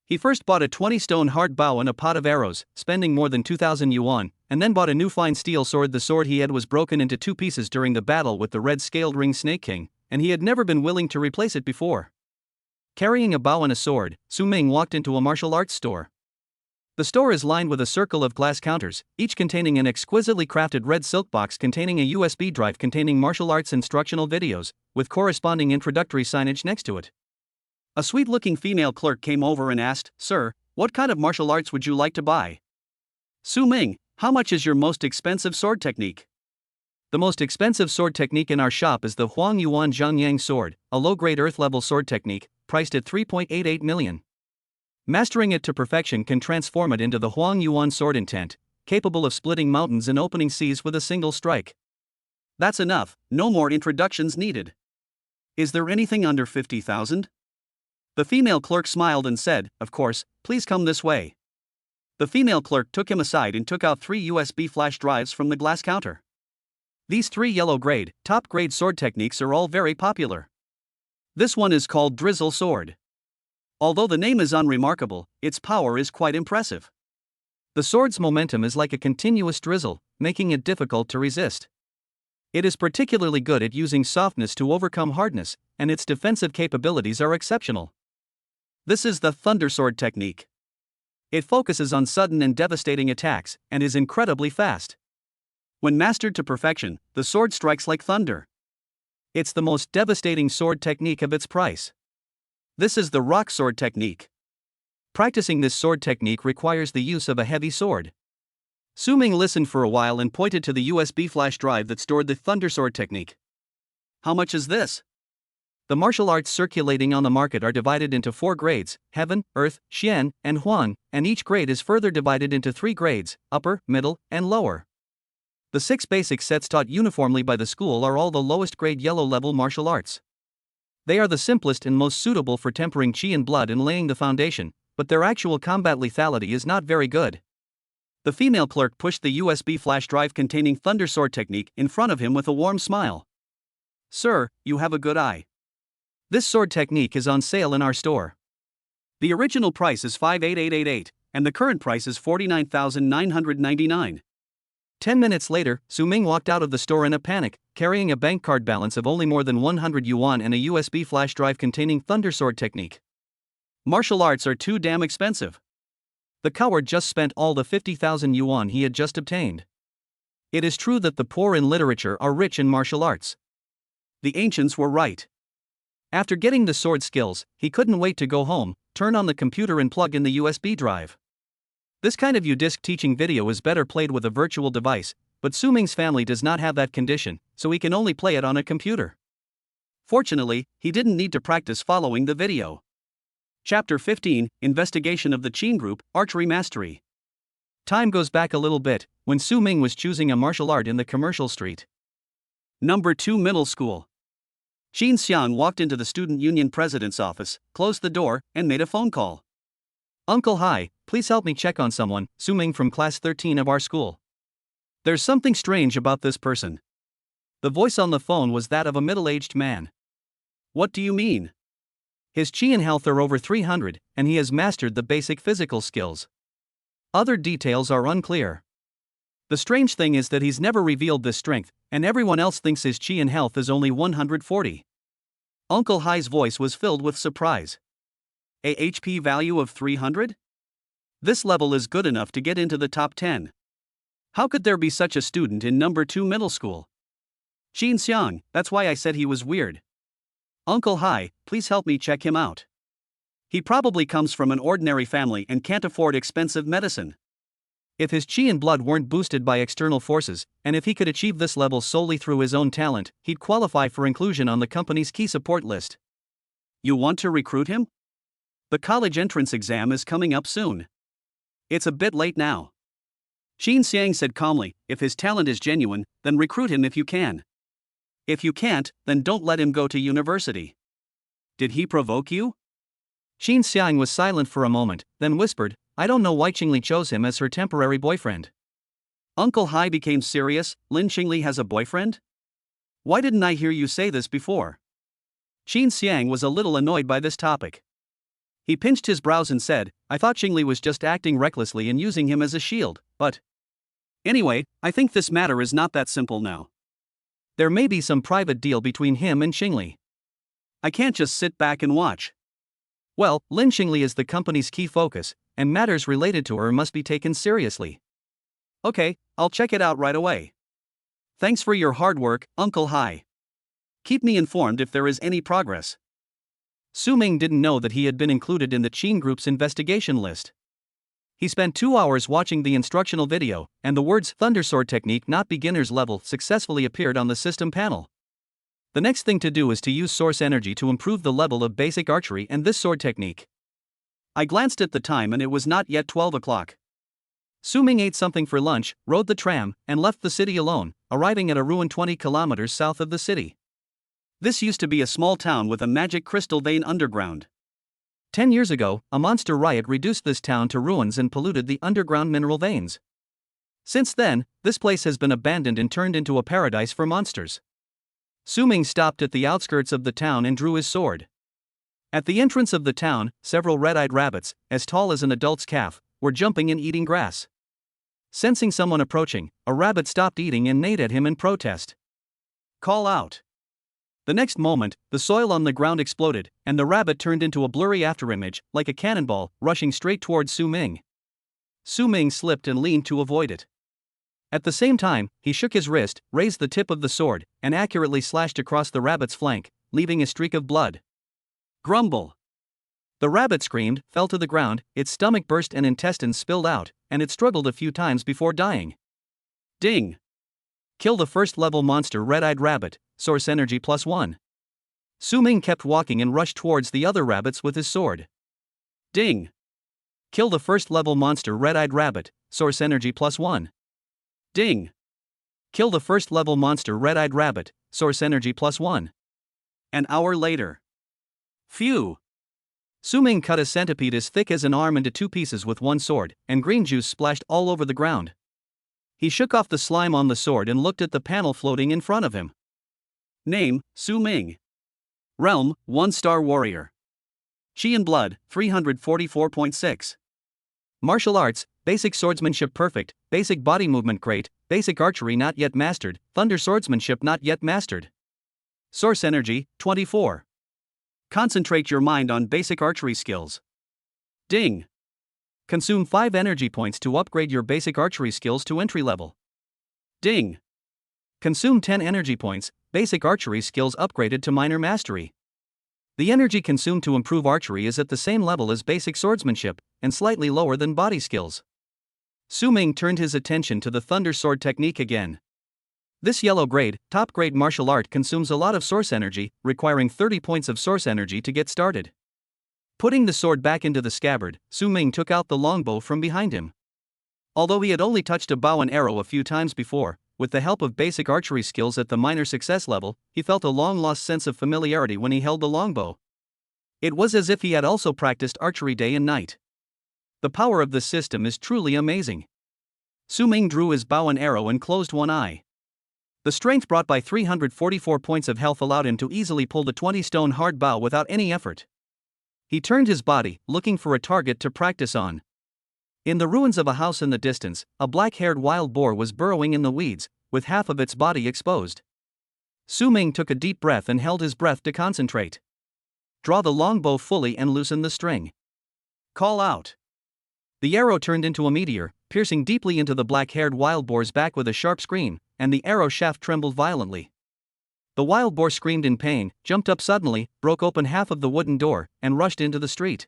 He first bought a 20-stone hard bow and a pot of arrows, spending more than 2,000 yuan, and then bought a new fine steel sword. The sword he had was broken into 2 pieces during the battle with the red-scaled ring Snake King, and he had never been willing to replace it before. Carrying a bow and a sword, Su Ming walked into a martial arts store. The store is lined with a circle of glass counters, each containing an exquisitely crafted red silk box containing a USB drive containing martial arts instructional videos, with corresponding introductory signage next to it. A sweet-looking female clerk came over and asked, "Sir, what kind of martial arts would you like to buy?" "Su Ming, how much is your most expensive sword technique?" "The most expensive sword technique in our shop is the Huang Yuan Zhangyang sword, a low-grade earth-level sword technique, priced at 3.88 million. Mastering it to perfection can transform it into the Huang Yuan sword intent, capable of splitting mountains and opening seas with a single strike." "That's enough, no more introductions needed. Is there anything under 50,000? The female clerk smiled and said, "Of course, please come this way." The female clerk took him aside and took out 3 USB flash drives from the glass counter. These 3 yellow-grade, top-grade sword techniques are all very popular. This one is called Drizzle Sword. Although the name is unremarkable, its power is quite impressive. The sword's momentum is like a continuous drizzle, making it difficult to resist. It is particularly good at using softness to overcome hardness, and its defensive capabilities are exceptional. This is the Thunder Sword technique. It focuses on sudden and devastating attacks, and is incredibly fast. When mastered to perfection, the sword strikes like thunder. It's the most devastating sword technique of its price. This is the Rock Sword technique. Practicing this sword technique requires the use of a heavy sword. Su Ming listened for a while and pointed to the USB flash drive that stored the Thunder Sword technique. "How much is this?" The martial arts circulating on the market are divided into 4 grades, Heaven, Earth, Xian, and Huang, and each grade is further divided into 3 grades, Upper, Middle, and Lower. The 6 basic sets taught uniformly by the school are all the lowest grade yellow-level martial arts. They are the simplest and most suitable for tempering chi and blood and laying the foundation, but their actual combat lethality is not very good. The female clerk pushed the USB flash drive containing Thunder Sword technique in front of him with a warm smile. "Sir, you have a good eye. This sword technique is on sale in our store. The original price is 58888, and the current price is 49,999. 10 minutes later, Su Ming walked out of the store in a panic, carrying a bank card balance of only more than 100 yuan and a USB flash drive containing Thunder Sword technique. Martial arts are too damn expensive. The coward just spent all the 50,000 yuan he had just obtained. It is true that the poor in literature are rich in martial arts. The ancients were right. After getting the sword skills, he couldn't wait to go home, turn on the computer and plug in the USB drive. This kind of U-disc teaching video is better played with a virtual device, but Su Ming's family does not have that condition, so he can only play it on a computer. Fortunately, he didn't need to practice following the video. Chapter 15, Investigation of the Qin Group, Archery Mastery. Time goes back a little bit, when Su Ming was choosing a martial art in the commercial street. Number 2 Middle School. Xiang walked into the student union president's office, closed the door, and made a phone call. "Uncle, hi, please help me check on someone, Su Ming from class 13 of our school. There's something strange about this person." The voice on the phone was that of a middle-aged man. "What do you mean?" "His chi and health are over 300, and he has mastered the basic physical skills. Other details are unclear. The strange thing is that he's never revealed this strength, and everyone else thinks his chi and health is only 140. Uncle Hai's voice was filled with surprise. A HP value of 300? This level is good enough to get into the top 10. How could there be such a student in number 2 middle school? Xiang, that's why I said he was weird. Uncle Hi, please help me check him out. He probably comes from an ordinary family and can't afford expensive medicine. If his chi and blood weren't boosted by external forces, and if he could achieve this level solely through his own talent, he'd qualify for inclusion on the company's key support list. You want to recruit him? The college entrance exam is coming up soon. It's a bit late now. Xiang said calmly, if his talent is genuine, then recruit him if you can. If you can't, then don't let him go to university. Did he provoke you? Xiang was silent for a moment, then whispered, I don't know why Qingli chose him as her temporary boyfriend. Uncle Hai became serious. Lin Qingli has a boyfriend? Why didn't I hear you say this before? Xiang was a little annoyed by this topic. He pinched his brows and said, I thought Qingli was just acting recklessly and using him as a shield, but... Anyway, I think this matter is not that simple now. There may be some private deal between him and Qingli. I can't just sit back and watch. Well, Lin Qingli is the company's key focus, and matters related to her must be taken seriously. Okay, I'll check it out right away. Thanks for your hard work, Uncle Hai. Keep me informed if there is any progress. Su Ming didn't know that he had been included in the Qing Group's investigation list. He spent 2 hours watching the instructional video, and the words Thundersword Technique Not Beginner's Level successfully appeared on the system panel. The next thing to do is to use source energy to improve the level of basic archery and this sword technique. I glanced at the time and it was not yet 12 o'clock. Su Ming ate something for lunch, rode the tram, and left the city alone, arriving at a ruin 20 kilometers south of the city. This used to be a small town with a magic crystal vein underground. 10 years ago, a monster riot reduced this town to ruins and polluted the underground mineral veins. Since then, this place has been abandoned and turned into a paradise for monsters. Su Ming stopped at the outskirts of the town and drew his sword. At the entrance of the town, several red-eyed rabbits, as tall as an adult's calf, were jumping and eating grass. Sensing someone approaching, a rabbit stopped eating and neighed at him in protest. Call out. The next moment, the soil on the ground exploded, and the rabbit turned into a blurry afterimage, like a cannonball, rushing straight towards Su Ming. Su Ming slipped and leaned to avoid it. At the same time, he shook his wrist, raised the tip of the sword, and accurately slashed across the rabbit's flank, leaving a streak of blood. Grumble. The rabbit screamed, fell to the ground, its stomach burst and intestines spilled out, and it struggled a few times before dying. Ding. Kill the first level monster red-eyed rabbit, source energy +1. Su Ming kept walking and rushed towards the other rabbits with his sword. Ding. Kill the first level monster red-eyed rabbit, source energy +1. Ding. Kill the first level monster red-eyed rabbit, source energy +1. An hour later. Phew. Su Ming cut a centipede as thick as an arm into 2 pieces with one sword, and green juice splashed all over the ground. He shook off the slime on the sword and looked at the panel floating in front of him. Name, Su Ming. Realm, 1-star warrior. Chi and blood, 344.6. Martial arts, basic swordsmanship perfect, basic body movement great, basic archery not yet mastered, thunder swordsmanship not yet mastered. Source energy, 24. Concentrate your mind on basic archery skills. Ding. Consume 5 energy points to upgrade your basic archery skills to entry level. Ding. Consume 10 energy points, basic archery skills upgraded to minor mastery. The energy consumed to improve archery is at the same level as basic swordsmanship, and slightly lower than body skills. Su Ming turned his attention to the thunder sword technique again. This yellow grade, top grade martial art consumes a lot of source energy, requiring 30 points of source energy to get started. Putting the sword back into the scabbard, Su Ming took out the longbow from behind him. Although he had only touched a bow and arrow a few times before, with the help of basic archery skills at the minor success level, he felt a long-lost sense of familiarity when he held the longbow. It was as if he had also practiced archery day and night. The power of this system is truly amazing. Su Ming drew his bow and arrow and closed one eye. The strength brought by 344 points of health allowed him to easily pull the 20-stone hard bow without any effort. He turned his body, looking for a target to practice on. In the ruins of a house in the distance, a black-haired wild boar was burrowing in the weeds, with half of its body exposed. Su Ming took a deep breath and held his breath to concentrate. Draw the longbow fully and loosen the string. Call out. The arrow turned into a meteor, piercing deeply into the black-haired wild boar's back with a sharp scream, and the arrow shaft trembled violently. The wild boar screamed in pain, jumped up suddenly, broke open half of the wooden door, and rushed into the street.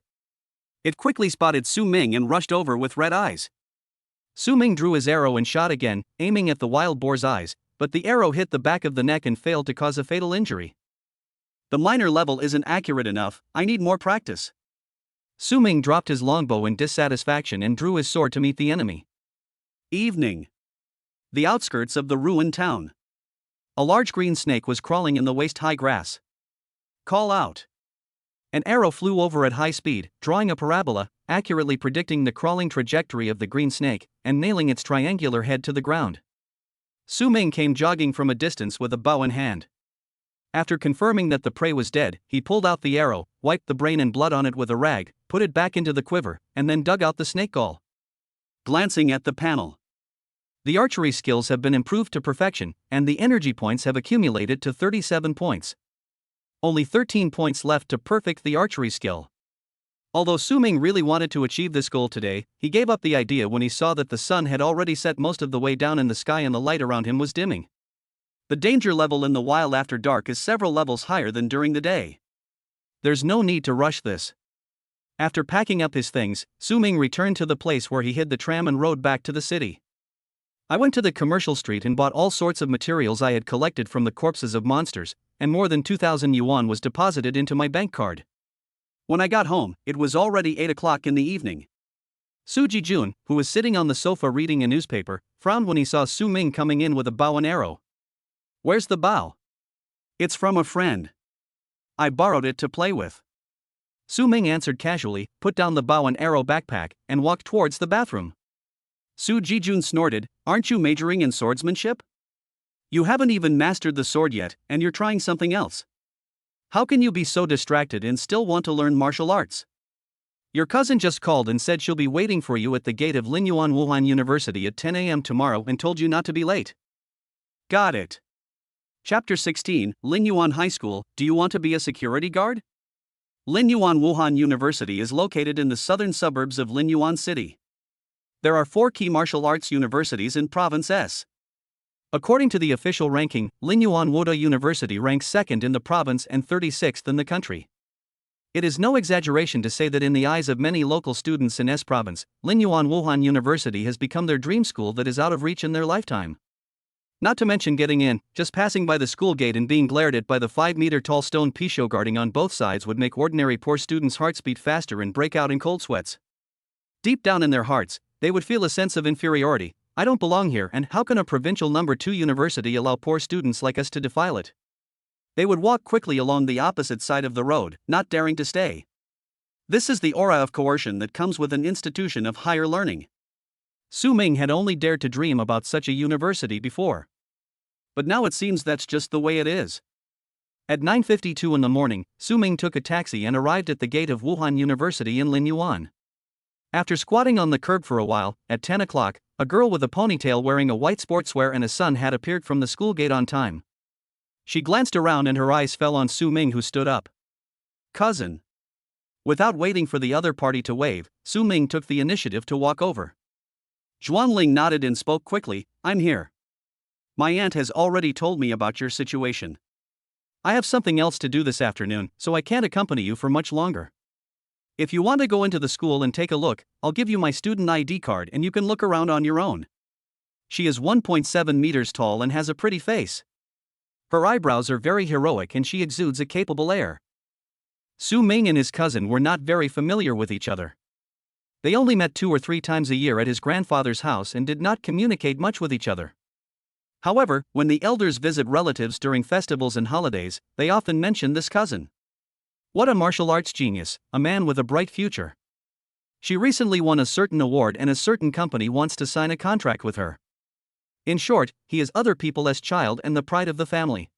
It quickly spotted Su Ming and rushed over with red eyes. Su Ming drew his arrow and shot again, aiming at the wild boar's eyes, but the arrow hit the back of the neck and failed to cause a fatal injury. The minor level isn't accurate enough, I need more practice. Su Ming dropped his longbow in dissatisfaction and drew his sword to meet the enemy. Evening. The outskirts of the ruined town. A large green snake was crawling in the waist-high grass. Call out. An arrow flew over at high speed, drawing a parabola, accurately predicting the crawling trajectory of the green snake, and nailing its triangular head to the ground. Su Ming came jogging from a distance with a bow in hand. After confirming that the prey was dead, he pulled out the arrow, wiped the brain and blood on it with a rag, put it back into the quiver, and then dug out the snake gall. Glancing at the panel. The archery skills have been improved to perfection, and the energy points have accumulated to 37 points. Only 13 points left to perfect the archery skill. Although Su Ming really wanted to achieve this goal today, he gave up the idea when he saw that the sun had already set most of the way down in the sky and the light around him was dimming. The danger level in the wild after dark is several levels higher than during the day. There's no need to rush this. After packing up his things, Su Ming returned to the place where he hid the tram and rode back to the city. I went to the commercial street and bought all sorts of materials I had collected from the corpses of monsters, and more than 2,000 yuan was deposited into my bank card. When I got home, it was already 8 o'clock in the evening. Su Jijun, who was sitting on the sofa reading a newspaper, frowned when he saw Su Ming coming in with a bow and arrow. Where's the bow? It's from a friend. I borrowed it to play with. Su Ming answered casually, put down the bow and arrow backpack, and walked towards the bathroom. Su Jijun snorted, aren't you majoring in swordsmanship? You haven't even mastered the sword yet, and you're trying something else. How can you be so distracted and still want to learn martial arts? Your cousin just called and said she'll be waiting for you at the gate of Linyuan Wuhan University at 10 a.m. tomorrow and told you not to be late. Got it. Chapter 16, Linyuan High School, do you want to be a security guard? Linyuan Wuhan University is located in the southern suburbs of Linyuan City. There are 4 key martial arts universities in Province S. According to the official ranking, Linyuan Wuda University ranks 2nd in the province and 36th in the country. It is no exaggeration to say that in the eyes of many local students in S province, Linyuan Wuhan University has become their dream school that is out of reach in their lifetime. Not to mention getting in, just passing by the school gate and being glared at by the 5-meter-tall stone pisho guarding on both sides would make ordinary poor students' hearts beat faster and break out in cold sweats. Deep down in their hearts, they would feel a sense of inferiority. I don't belong here, and how can a provincial number 2 university allow poor students like us to defile it? They would walk quickly along the opposite side of the road, not daring to stay. This is the aura of coercion that comes with an institution of higher learning. Su Ming had only dared to dream about such a university before. But now it seems that's just the way it is. At 9:52 in the morning, Su Ming took a taxi and arrived at the gate of Wuhan University in Linyuan. After squatting on the curb for a while, at 10 o'clock, a girl with a ponytail wearing a white sportswear and a sun hat appeared from the school gate on time. She glanced around and her eyes fell on Su Ming, who stood up. Cousin. Without waiting for the other party to wave, Su Ming took the initiative to walk over. Zhuangling nodded and spoke quickly, I'm here. My aunt has already told me about your situation. I have something else to do this afternoon, so I can't accompany you for much longer. If you want to go into the school and take a look, I'll give you my student ID card and you can look around on your own. She is 1.7 meters tall and has a pretty face. Her eyebrows are very heroic and she exudes a capable air. Su Ming and his cousin were not very familiar with each other. They only met 2 or 3 times a year at his grandfather's house and did not communicate much with each other. However, when the elders visit relatives during festivals and holidays, they often mention this cousin. What a martial arts genius, a man with a bright future. She recently won a certain award and a certain company wants to sign a contract with her. In short, he is other people's child and the pride of the family.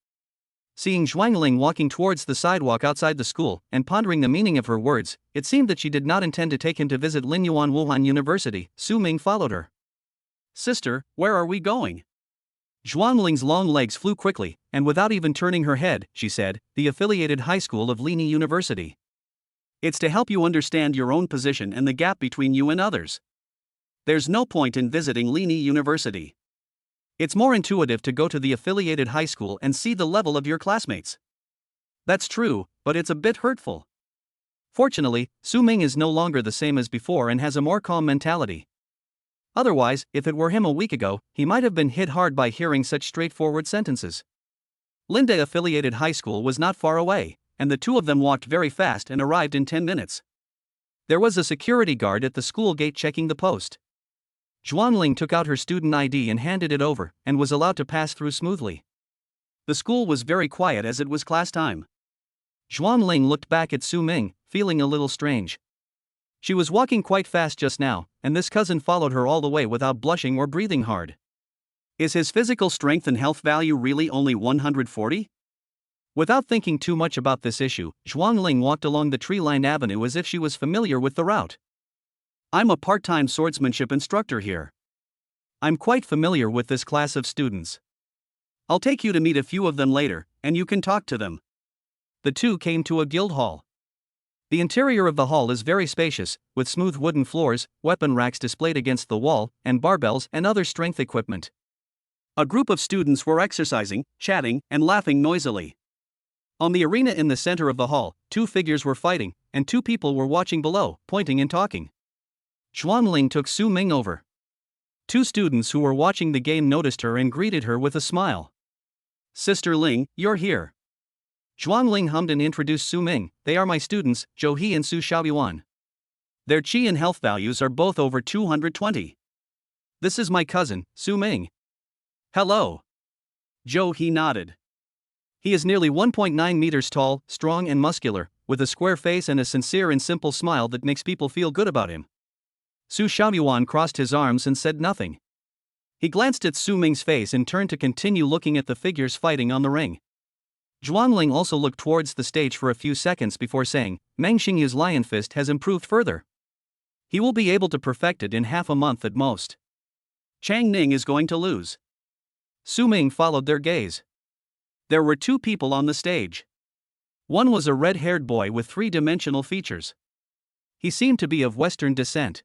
Seeing Zhuangling walking towards the sidewalk outside the school and pondering the meaning of her words, it seemed that she did not intend to take him to visit Linyuan Wuhan University. Su Ming followed her. Sister, where are we going? Zhuangling's long legs flew quickly, and without even turning her head, she said, "The affiliated high school of Lini University. It's to help you understand your own position and the gap between you and others. There's no point in visiting Lini University. It's more intuitive to go to the affiliated high school and see the level of your classmates." That's true, but it's a bit hurtful. Fortunately, Su Ming is no longer the same as before and has a more calm mentality. Otherwise, if it were him a week ago, he might have been hit hard by hearing such straightforward sentences. Linda affiliated high school was not far away, and the two of them walked very fast and arrived in 10 minutes. There was a security guard at the school gate checking the post. Zhuanling took out her student ID and handed it over, and was allowed to pass through smoothly. The school was very quiet as it was class time. Zhuanling looked back at Su Ming, feeling a little strange. She was walking quite fast just now, and this cousin followed her all the way without blushing or breathing hard. Is his physical strength and health value really only 140? Without thinking too much about this issue, Zhuangling walked along the tree-lined avenue as if she was familiar with the route. "I'm a part-time swordsmanship instructor here. I'm quite familiar with this class of students. I'll take you to meet a few of them later, and you can talk to them." The two came to a guild hall. The interior of the hall is very spacious, with smooth wooden floors, weapon racks displayed against the wall, and barbells and other strength equipment. A group of students were exercising, chatting, and laughing noisily. On the arena in the center of the hall, two figures were fighting, and two people were watching below, pointing and talking. Zhuanling took Su Ming over. Two students who were watching the game noticed her and greeted her with a smile. "Sister Ling, you're here." Zhuangling hummed and introduced Su Ming. "They are my students, Zhou He and Su Xiaoyuan. Their chi and health values are both over 220. This is my cousin, Su Ming." "Hello." Zhou He nodded. He is nearly 1.9 meters tall, strong and muscular, with a square face and a sincere and simple smile that makes people feel good about him. Su Xiaoyuan crossed his arms and said nothing. He glanced at Su Ming's face and turned to continue looking at the figures fighting on the ring. Zhuangling also looked towards the stage for a few seconds before saying, "Meng Xingyu's Lion Fist has improved further. He will be able to perfect it in half a month at most. Chang Ning is going to lose." Su Ming followed their gaze. There were two people on the stage. One was a red-haired boy with three-dimensional features. He seemed to be of Western descent.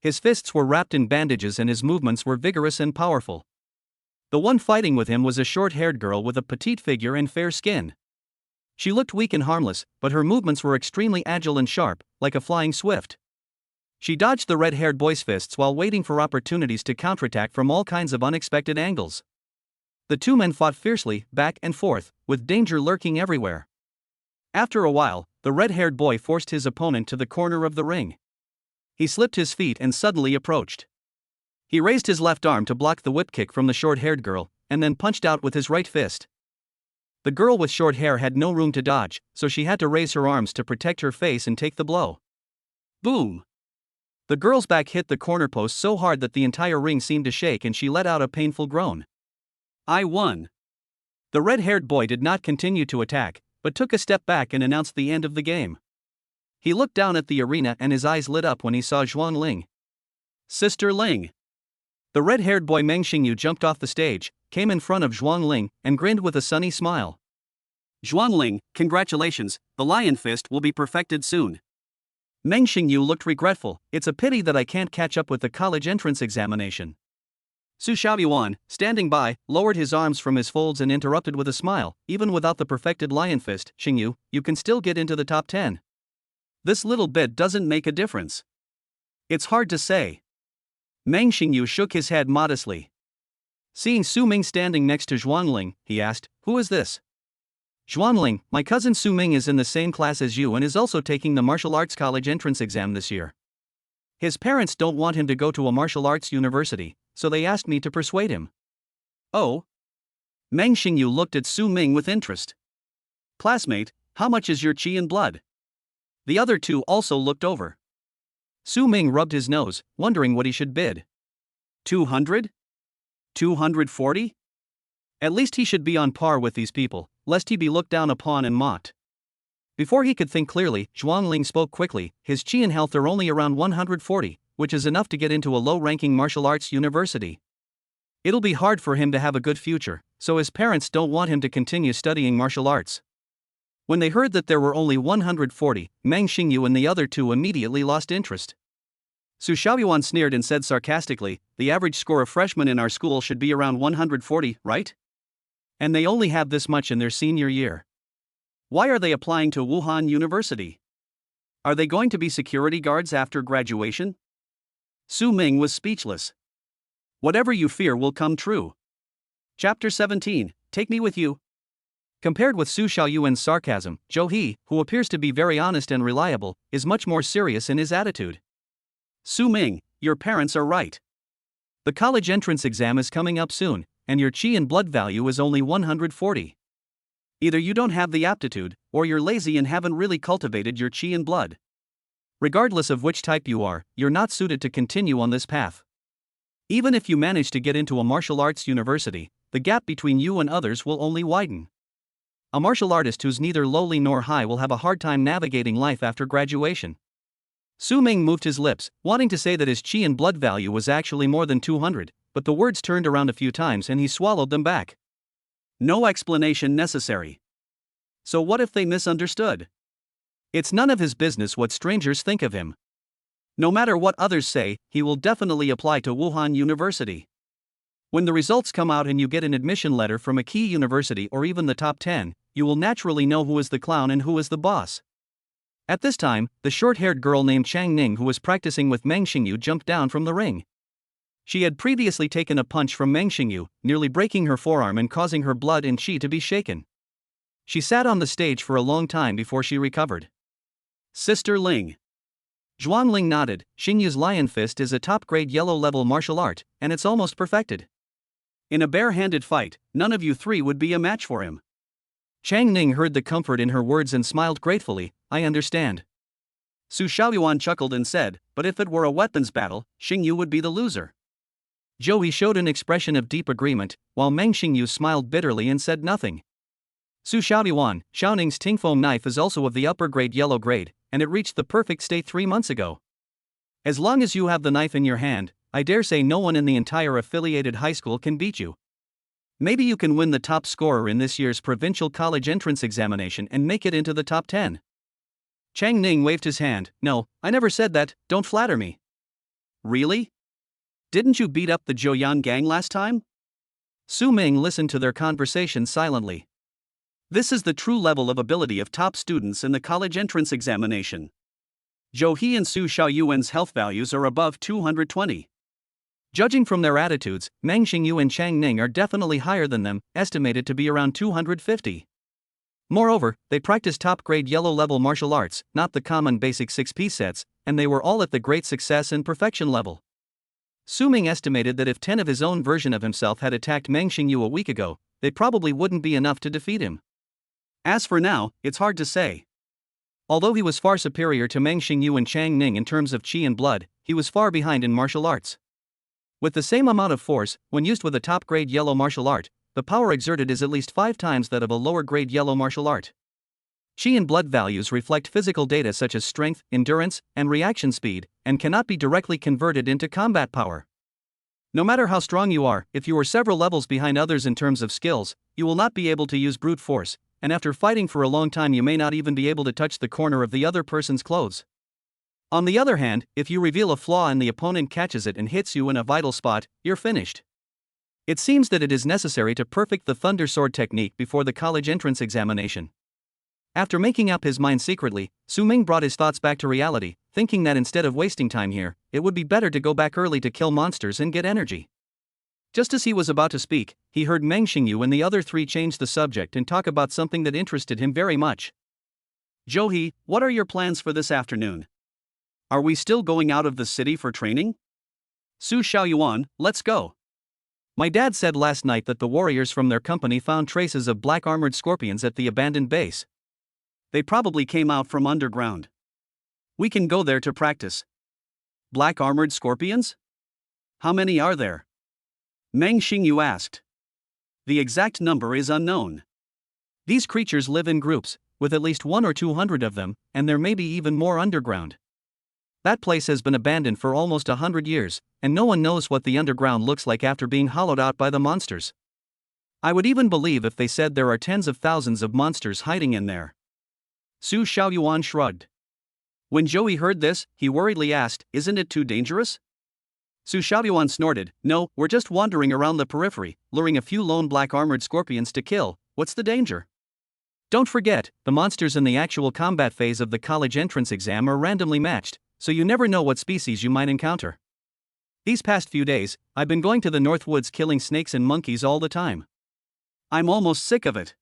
His fists were wrapped in bandages and his movements were vigorous and powerful. The one fighting with him was a short-haired girl with a petite figure and fair skin. She looked weak and harmless, but her movements were extremely agile and sharp, like a flying swift. She dodged the red-haired boy's fists while waiting for opportunities to counterattack from all kinds of unexpected angles. The two men fought fiercely, back and forth, with danger lurking everywhere. After a while, the red-haired boy forced his opponent to the corner of the ring. He slipped his feet and suddenly approached. He raised his left arm to block the whip kick from the short-haired girl, and then punched out with his right fist. The girl with short hair had no room to dodge, so she had to raise her arms to protect her face and take the blow. Boom! The girl's back hit the corner post so hard that the entire ring seemed to shake and she let out a painful groan. "I won." The red-haired boy did not continue to attack, but took a step back and announced the end of the game. He looked down at the arena and his eyes lit up when he saw Zhuangling. "Sister Ling." The red-haired boy Meng Xingyu jumped off the stage, came in front of Zhuangling, and grinned with a sunny smile. "Zhuangling, congratulations, the Lion Fist will be perfected soon." Meng Xingyu looked regretful. "It's a pity that I can't catch up with the college entrance examination." Su Xiaoyuan, standing by, lowered his arms from his folds and interrupted with a smile. "Even without the perfected Lion Fist, Xingyu, you can still get into the top 10. This little bit doesn't make a difference." "It's hard to say." Meng Xingyu shook his head modestly. Seeing Su Ming standing next to Zhuangling, he asked, "Who is this?" "Zhuangling, my cousin Su Ming is in the same class as you and is also taking the martial arts college entrance exam this year. His parents don't want him to go to a martial arts university, so they asked me to persuade him." "Oh?" Meng Xingyu looked at Su Ming with interest. "Classmate, how much is your chi and blood?" The other two also looked over. Su Ming rubbed his nose, wondering what he should bid. 200? 240? At least he should be on par with these people, lest he be looked down upon and mocked. Before he could think clearly, Zhuangling spoke quickly. "His chi and health are only around 140, which is enough to get into a low-ranking martial arts university." It'll be hard for him to have a good future, so his parents don't want him to continue studying martial arts. When they heard that there were only 140, Meng Xingyu and the other two immediately lost interest. Su Xiaoyuan sneered and said sarcastically, the average score of freshmen in our school should be around 140, right? And they only have this much in their senior year. Why are they applying to Wuhan University? Are they going to be security guards after graduation? Su Ming was speechless. Whatever you fear will come true. Chapter 17, Take Me With You. Compared with Su Xiaoyuan's sarcasm, Zhou He, who appears to be very honest and reliable, is much more serious in his attitude. Su Ming, your parents are right. The college entrance exam is coming up soon, and your qi and blood value is only 140. Either you don't have the aptitude, or you're lazy and haven't really cultivated your qi and blood. Regardless of which type you are, you're not suited to continue on this path. Even if you manage to get into a martial arts university, the gap between you and others will only widen. A martial artist who's neither lowly nor high will have a hard time navigating life after graduation. Su Ming moved his lips, wanting to say that his qi and blood value was actually more than 200, but the words turned around a few times and he swallowed them back. No explanation necessary. So what if they misunderstood? It's none of his business what strangers think of him. No matter what others say, he will definitely apply to Wuhan University. When the results come out and you get an admission letter from a key university or even the top 10, you will naturally know who is the clown and who is the boss. At this time, the short-haired girl named Chang Ning who was practicing with Meng Xingyu jumped down from the ring. She had previously taken a punch from Meng Xingyu, nearly breaking her forearm and causing her blood and qi to be shaken. She sat on the stage for a long time before she recovered. Sister Ling. Zhuang Ling nodded. Xingyu's Lion Fist is a top-grade yellow-level martial art, and it's almost perfected. In a bare-handed fight, none of you three would be a match for him. Chang Ning heard the comfort in her words and smiled gratefully. I understand. Su Xiaoyuan chuckled and said, but if it were a weapons battle, Xingyu would be the loser. Zhou He showed an expression of deep agreement, while Meng Xingyu smiled bitterly and said nothing. Su Xiaoyuan, Xiaoning's Tingfeng knife is also of the upper grade yellow grade, and it reached the perfect state 3 months ago. As long as you have the knife in your hand, I dare say no one in the entire affiliated high school can beat you. Maybe you can win the top scorer in this year's provincial college entrance examination and make it into the top 10. Chang Ning waved his hand. No, I never said that, don't flatter me. Really? Didn't you beat up the Zhouyan gang last time? Su Ming listened to their conversation silently. This is the true level of ability of top students in the college entrance examination. Zhou He and Su Xiaoyuan's health values are above 220. Judging from their attitudes, Meng Xingyu and Chang Ning are definitely higher than them, estimated to be around 250. Moreover, they practice top-grade yellow-level martial arts, not the common basic 6-piece sets, and they were all at the great success and perfection level. Su Ming estimated that if 10 of his own version of himself had attacked Meng Xingyu a week ago, they probably wouldn't be enough to defeat him. As for now, it's hard to say. Although he was far superior to Meng Xingyu and Chang Ning in terms of qi and blood, he was far behind in martial arts. With the same amount of force, when used with a top-grade yellow martial art, the power exerted is at least 5 times that of a lower-grade yellow martial art. Qi and blood values reflect physical data such as strength, endurance, and reaction speed, and cannot be directly converted into combat power. No matter how strong you are, if you are several levels behind others in terms of skills, you will not be able to use brute force, and after fighting for a long time you may not even be able to touch the corner of the other person's clothes. On the other hand, if you reveal a flaw and the opponent catches it and hits you in a vital spot, you're finished. It seems that it is necessary to perfect the Thunder Sword technique before the college entrance examination. After making up his mind secretly, Su Ming brought his thoughts back to reality, thinking that instead of wasting time here, it would be better to go back early to kill monsters and get energy. Just as he was about to speak, he heard Meng Xingyu and the other three change the subject and talk about something that interested him very much. Zhou He, what are your plans for this afternoon? Are we still going out of the city for training? Su Xiaoyuan, let's go. My dad said last night that the warriors from their company found traces of black armored scorpions at the abandoned base. They probably came out from underground. We can go there to practice. Black armored scorpions? How many are there? Meng Xingyu asked. The exact number is unknown. These creatures live in groups, with at least 100 or 200 of them, and there may be even more underground. That place has been abandoned for almost 100 years, and no one knows what the underground looks like after being hollowed out by the monsters. I would even believe if they said there are tens of thousands of monsters hiding in there. Su Xiaoyuan shrugged. When Joey heard this, he worriedly asked, "Isn't it too dangerous?" Su Xiaoyuan snorted, "No, we're just wandering around the periphery, luring a few lone black armored scorpions to kill. What's the danger?" Don't forget, the monsters in the actual combat phase of the college entrance exam are randomly matched, so you never know what species you might encounter. These past few days, I've been going to the North Woods killing snakes and monkeys all the time. I'm almost sick of it.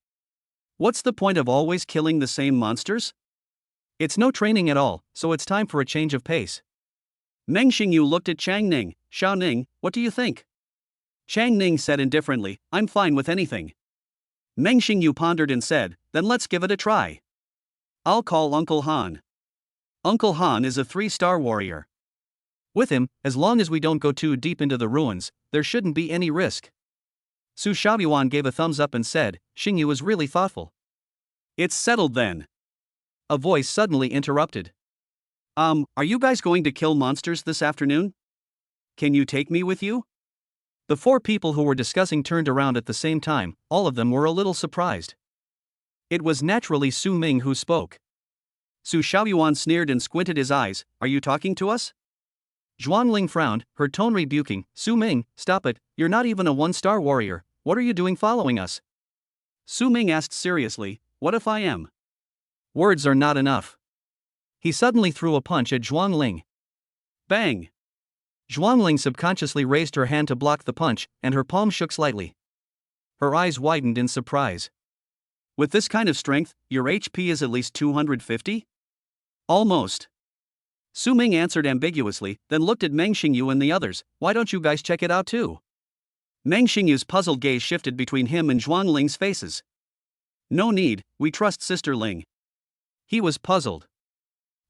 What's the point of always killing the same monsters? It's no training at all, so it's time for a change of pace. Meng Xingyu looked at Chang Ning. "Xiao Ning, what do you think?" Chang Ning said indifferently, "I'm fine with anything." Meng Xingyu pondered and said, "Then let's give it a try. I'll call Uncle Han." Uncle Han is a 3-star warrior. With him, as long as we don't go too deep into the ruins, there shouldn't be any risk. Su Xiaoyuan gave a thumbs up and said, "Xingyu is really thoughtful." "It's settled then." A voice suddenly interrupted. Are you guys going to kill monsters this afternoon? Can you take me with you?" The 4 people who were discussing turned around at the same time, all of them were a little surprised. It was naturally Su Ming who spoke. Su Xiaoyuan sneered and squinted his eyes, "Are you talking to us?" Zhuangling frowned, her tone rebuking, "Su Ming, stop it, you're not even a 1-star warrior, what are you doing following us?" Su Ming asked seriously, "What if I am?" Words are not enough. He suddenly threw a punch at Zhuangling. Bang! Zhuangling subconsciously raised her hand to block the punch, and her palm shook slightly. Her eyes widened in surprise. "With this kind of strength, your HP is at least 250? Almost." Su Ming answered ambiguously, then looked at Meng Xingyu and the others, "Why don't you guys check it out too?" Meng Xingyu's puzzled gaze shifted between him and Zhuangling's faces. "No need, we trust Sister Ling." He was puzzled.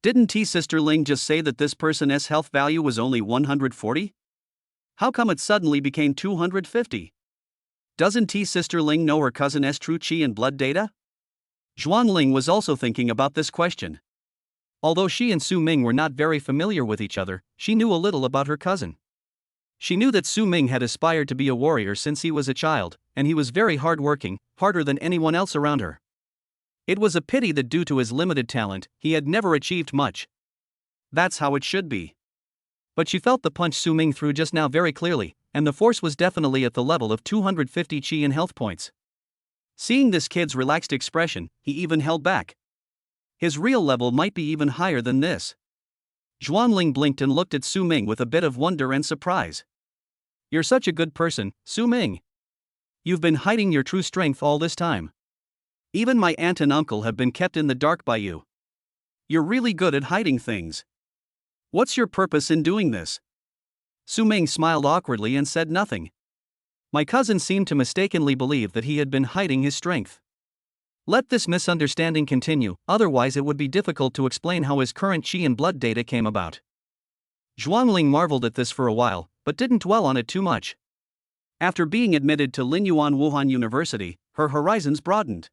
Didn't Sister Ling just say that this person's health value was only 140? How come it suddenly became 250? Doesn't Sister Ling know her cousin's true chi and blood data? Zhuangling was also thinking about this question. Although she and Su Ming were not very familiar with each other, she knew a little about her cousin. She knew that Su Ming had aspired to be a warrior since he was a child, and he was very hardworking, harder than anyone else around her. It was a pity that due to his limited talent, he had never achieved much. That's how it should be. But she felt the punch Su Ming threw just now very clearly, and the force was definitely at the level of 250 chi and health points. Seeing this kid's relaxed expression, he even held back. His real level might be even higher than this. Zhuangling blinked and looked at Su Ming with a bit of wonder and surprise. "You're such a good person, Su Ming. You've been hiding your true strength all this time. Even my aunt and uncle have been kept in the dark by you. You're really good at hiding things. What's your purpose in doing this?" Su Ming smiled awkwardly and said nothing. My cousin seemed to mistakenly believe that he had been hiding his strength. Let this misunderstanding continue, otherwise it would be difficult to explain how his current chi and blood data came about. Zhuangling marveled at this for a while, but didn't dwell on it too much. After being admitted to Linyuan Wuhan University, her horizons broadened.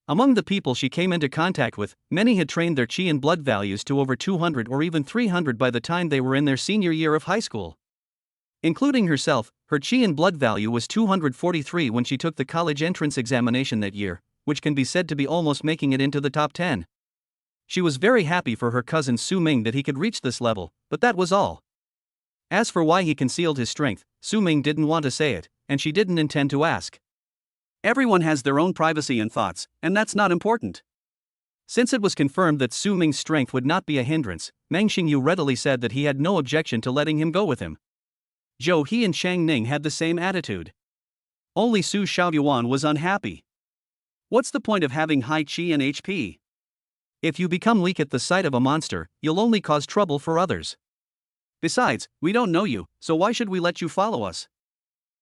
Among the people she came into contact with, many had trained their chi and blood values to over 200 or even 300 by the time they were in their senior year of high school. Including herself, her chi and blood value was 243 when she took the college entrance examination that year, which can be said to be almost making it into the top 10. She was very happy for her cousin Su Ming that he could reach this level, but that was all. As for why he concealed his strength, Su Ming didn't want to say it, and she didn't intend to ask. Everyone has their own privacy and thoughts, and that's not important. Since it was confirmed that Su Ming's strength would not be a hindrance, Meng Xingyu readily said that he had no objection to letting him go with him. Zhou He and Chang Ning had the same attitude. Only Su Xiaoyuan was unhappy. What's the point of having high chi and HP? If you become weak at the sight of a monster, you'll only cause trouble for others. Besides, we don't know you, so why should we let you follow us?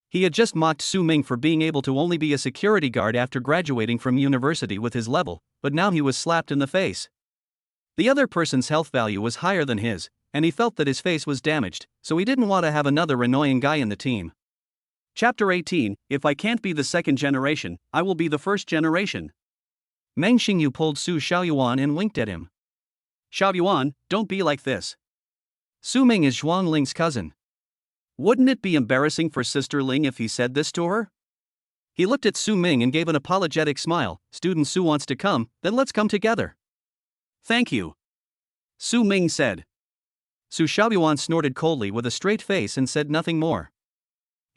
He had just mocked Su Ming for being able to only be a security guard after graduating from university with his level, but now he was slapped in the face. The other person's health value was higher than his, and he felt that his face was damaged, so he didn't want to have another annoying guy in the team. Chapter 18, If I can't be the second generation, I will be the first generation. Meng Xingyu pulled Su Xiaoyuan and winked at him. Xiaoyuan, don't be like this. Su Ming is Zhuang Ling's cousin. Wouldn't it be embarrassing for Sister Ling if he said this to her? He looked at Su Ming and gave an apologetic smile. Student Su wants to come, then let's come together. Thank you, Su Ming said. Su Xiaoyuan snorted coldly with a straight face and said nothing more.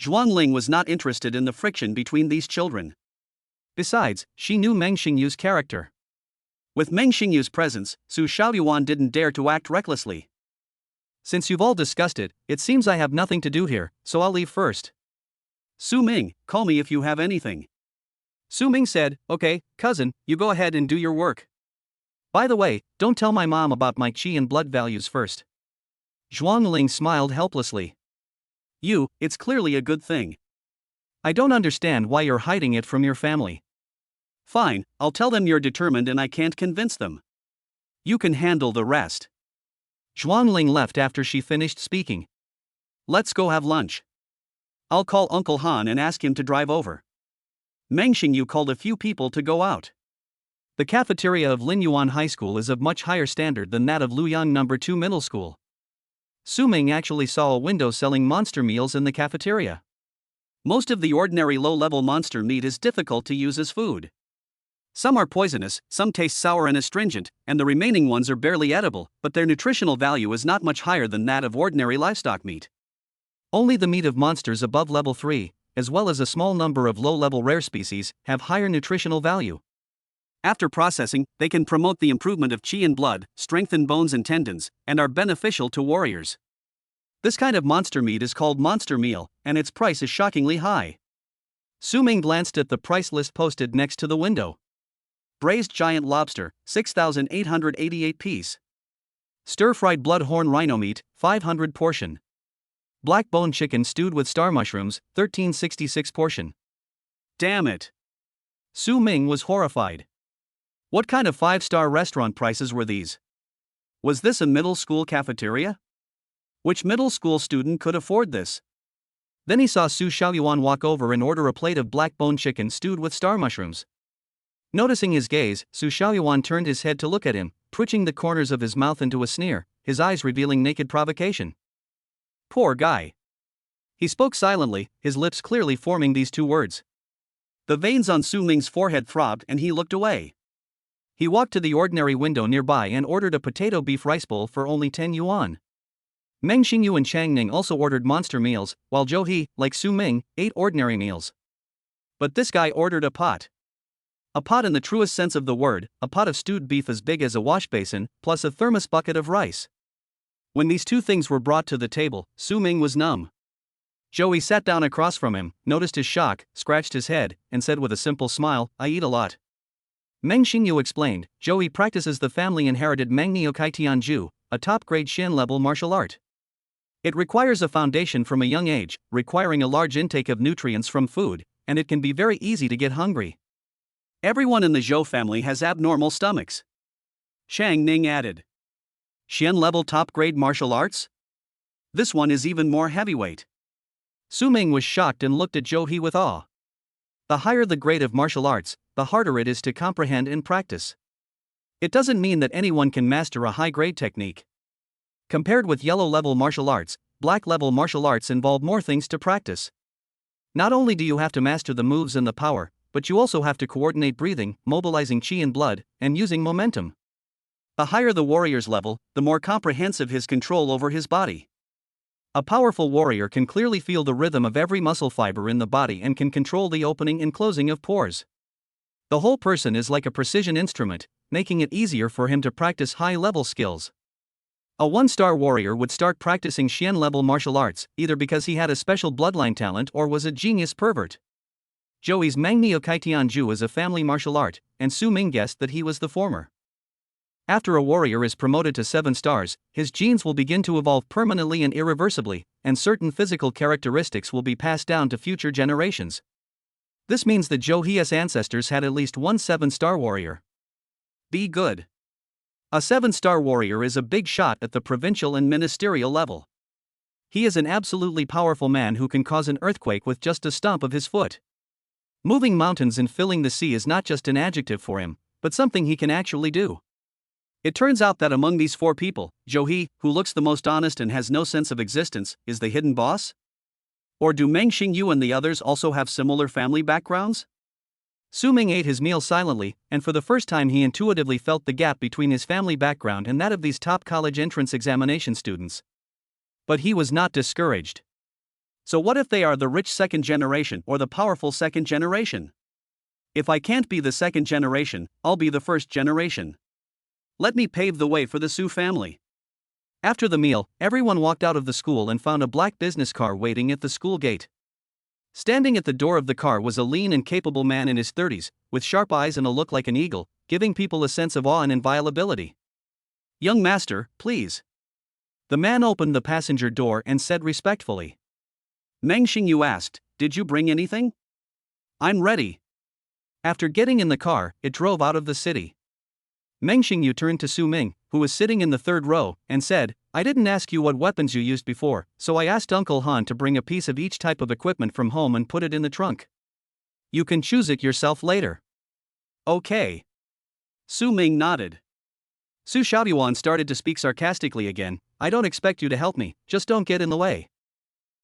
Zhuang Ling was not interested in the friction between these children. Besides, she knew Meng Xingyu's character. With Meng Xingyu's presence, Su Xiaoyuan didn't dare to act recklessly. Since you've all discussed it, it seems I have nothing to do here, so I'll leave first. Su Ming, call me if you have anything. Su Ming said, okay, cousin, you go ahead and do your work. By the way, don't tell my mom about my qi and blood values first. Zhuang Ling smiled helplessly. It's clearly a good thing. I don't understand why you're hiding it from your family. Fine, I'll tell them you're determined and I can't convince them. You can handle the rest. Zhuang Ling left after she finished speaking. Let's go have lunch. I'll call Uncle Han and ask him to drive over. Meng Xingyu called a few people to go out. The cafeteria of Linyuan High School is of much higher standard than that of Luoyang No. 2 Middle School. Su Ming actually saw a window selling monster meals in the cafeteria. Most of the ordinary low-level monster meat is difficult to use as food. Some are poisonous, some taste sour and astringent, and the remaining ones are barely edible, but their nutritional value is not much higher than that of ordinary livestock meat. Only the meat of monsters above level 3, as well as a small number of low-level rare species, have higher nutritional value. After processing, they can promote the improvement of qi and blood, strengthen bones and tendons, and are beneficial to warriors. This kind of monster meat is called monster meal, and its price is shockingly high. Su Ming glanced at the price list posted next to the window. Braised giant lobster, 6,888 piece. Stir-fried bloodhorn rhino meat, 500 portion. Black bone chicken stewed with star mushrooms, 1366 portion. Damn it! Su Ming was horrified. What kind of 5-star restaurant prices were these? Was this a middle school cafeteria? Which middle school student could afford this? Then he saw Su Xiaoyuan walk over and order a plate of black bone chicken stewed with star mushrooms. Noticing his gaze, Su Xiaoyuan turned his head to look at him, twitching the corners of his mouth into a sneer, his eyes revealing naked provocation. Poor guy. He spoke silently, his lips clearly forming these two words. The veins on Su Ming's forehead throbbed and he looked away. He walked to the ordinary window nearby and ordered a potato beef rice bowl for only 10 yuan. Meng Xingyu and Chang Ning also ordered monster meals, while Zhou He, like Su Ming, ate ordinary meals. But this guy ordered a pot. A pot in the truest sense of the word, a pot of stewed beef as big as a wash basin, plus a thermos bucket of rice. When these two things were brought to the table, Su Ming was numb. Zhou He sat down across from him, noticed his shock, scratched his head, and said with a simple smile, I eat a lot. Meng Xingyu explained, Zhou He practices the family-inherited Meng Niokai Tianju, a top-grade Xian-level martial art. It requires a foundation from a young age, requiring a large intake of nutrients from food, and it can be very easy to get hungry. Everyone in the Zhou family has abnormal stomachs. Chang Ning added. Xian-level top-grade martial arts? This one is even more heavyweight. Su Ming was shocked and looked at Zhou He with awe. The higher the grade of martial arts, the harder it is to comprehend in practice. It doesn't mean that anyone can master a high-grade technique. Compared with yellow-level martial arts, black-level martial arts involve more things to practice. Not only do you have to master the moves and the power, but you also have to coordinate breathing, mobilizing qi and blood, and using momentum. The higher the warrior's level, the more comprehensive his control over his body. A powerful warrior can clearly feel the rhythm of every muscle fiber in the body and can control the opening and closing of pores. The whole person is like a precision instrument, making it easier for him to practice high-level skills. A 1-star warrior would start practicing Xian-level martial arts, either because he had a special bloodline talent or was a genius pervert. Zhou He's Meng Niokai Tianju is a family martial art, and Su Ming guessed that he was the former. After a warrior is promoted to 7 stars, his genes will begin to evolve permanently and irreversibly, and certain physical characteristics will be passed down to future generations. This means that Zhou He's ancestors had at least one 7-star warrior. Be good. A 7-star warrior is a big shot at the provincial and ministerial level. He is an absolutely powerful man who can cause an earthquake with just a stomp of his foot. Moving mountains and filling the sea is not just an adjective for him, but something he can actually do. It turns out that among these 4 people, He, who looks the most honest and has no sense of existence, is the hidden boss? Or do Meng Xingyu and the others also have similar family backgrounds? Su Ming ate his meal silently, and for the first time he intuitively felt the gap between his family background and that of these top college entrance examination students. But he was not discouraged. So what if they are the rich second generation or the powerful second generation? If I can't be the second generation, I'll be the first generation. Let me pave the way for the Su family. After the meal, everyone walked out of the school and found a black business car waiting at the school gate. Standing at the door of the car was a lean and capable man in his 30s, with sharp eyes and a look like an eagle, giving people a sense of awe and inviolability. "Young master, please." The man opened the passenger door and said respectfully. Meng Xingyu asked, "Did you bring anything?" "I'm ready." After getting in the car, it drove out of the city. Meng Xingyu turned to Su Ming, who was sitting in the 3rd row, and said, "I didn't ask you what weapons you used before, so I asked Uncle Han to bring a piece of each type of equipment from home and put it in the trunk. You can choose it yourself later." "Okay." Su Ming nodded. Su Xiaoyuan started to speak sarcastically again, "I don't expect you to help me, just don't get in the way.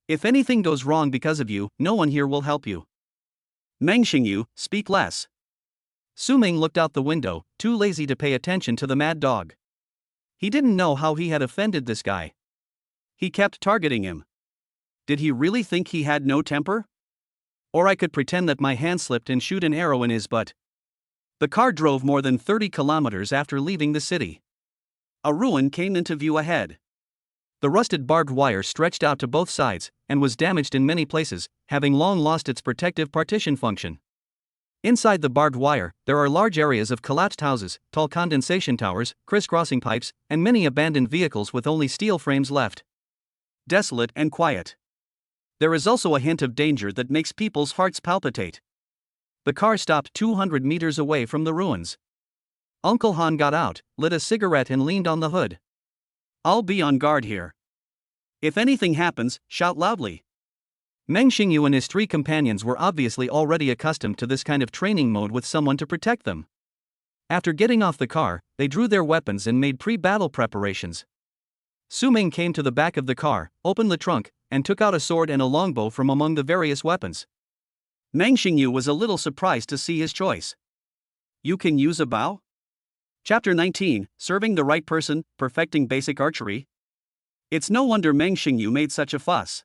If anything goes wrong because of you, no one here will help you." Meng Xingyu, speak less. Su Ming looked out the window, too lazy to pay attention to the mad dog. He didn't know how he had offended this guy. He kept targeting him. Did he really think he had no temper? Or I could pretend that my hand slipped and shoot an arrow in his butt. The car drove more than 30 kilometers after leaving the city. A ruin came into view ahead. The rusted barbed wire stretched out to both sides, and was damaged in many places, having long lost its protective partition function. Inside the barbed wire, there are large areas of collapsed houses, tall condensation towers, crisscrossing pipes, and many abandoned vehicles with only steel frames left. Desolate and quiet. There is also a hint of danger that makes people's hearts palpitate. The car stopped 200 meters away from the ruins. Uncle Han got out, lit a cigarette and leaned on the hood. "I'll be on guard here. If anything happens, shout loudly." Meng Xingyu and his 3 companions were obviously already accustomed to this kind of training mode with someone to protect them. After getting off the car, they drew their weapons and made pre-battle preparations. Su Ming came to the back of the car, opened the trunk, and took out a sword and a longbow from among the various weapons. Meng Xingyu was a little surprised to see his choice. "You can use a bow?" Chapter 19, Serving the Right Person, Perfecting Basic Archery. It's no wonder Meng Xingyu made such a fuss.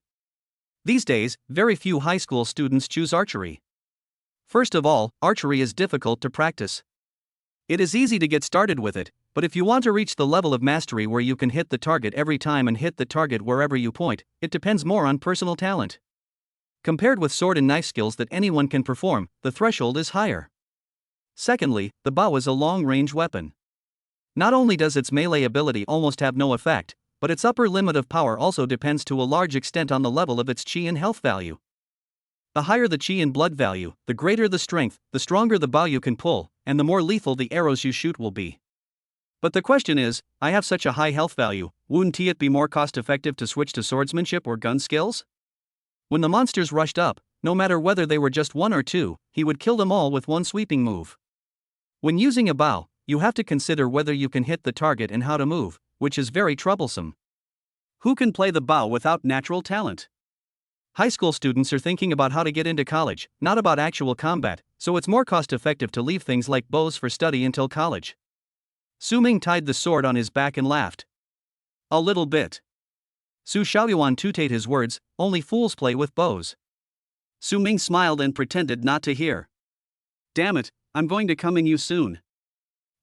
These days, very few high school students choose archery. First of all, archery is difficult to practice. It is easy to get started with it, but if you want to reach the level of mastery where you can hit the target every time and hit the target wherever you point, it depends more on personal talent. Compared with sword and knife skills that anyone can perform, the threshold is higher. Secondly, the bow is a long-range weapon. Not only does its melee ability almost have no effect, but its upper limit of power also depends to a large extent on the level of its chi and health value. The higher the chi and blood value, the greater the strength, the stronger the bow you can pull, and the more lethal the arrows you shoot will be. But the question is, I have such a high health value, wouldn't it be more cost-effective to switch to swordsmanship or gun skills? When the monsters rushed up, no matter whether they were just 1 or 2, he would kill them all with one sweeping move. When using a bow, you have to consider whether you can hit the target and how to move, which is very troublesome. Who can play the bow without natural talent? High school students are thinking about how to get into college, not about actual combat, so it's more cost-effective to leave things like bows for study until college. Su Ming tied the sword on his back and laughed. A little bit. Su Xiaoyuan tutored his words, only fools play with bows. Su Ming smiled and pretended not to hear. Damn it, I'm going to come in you soon.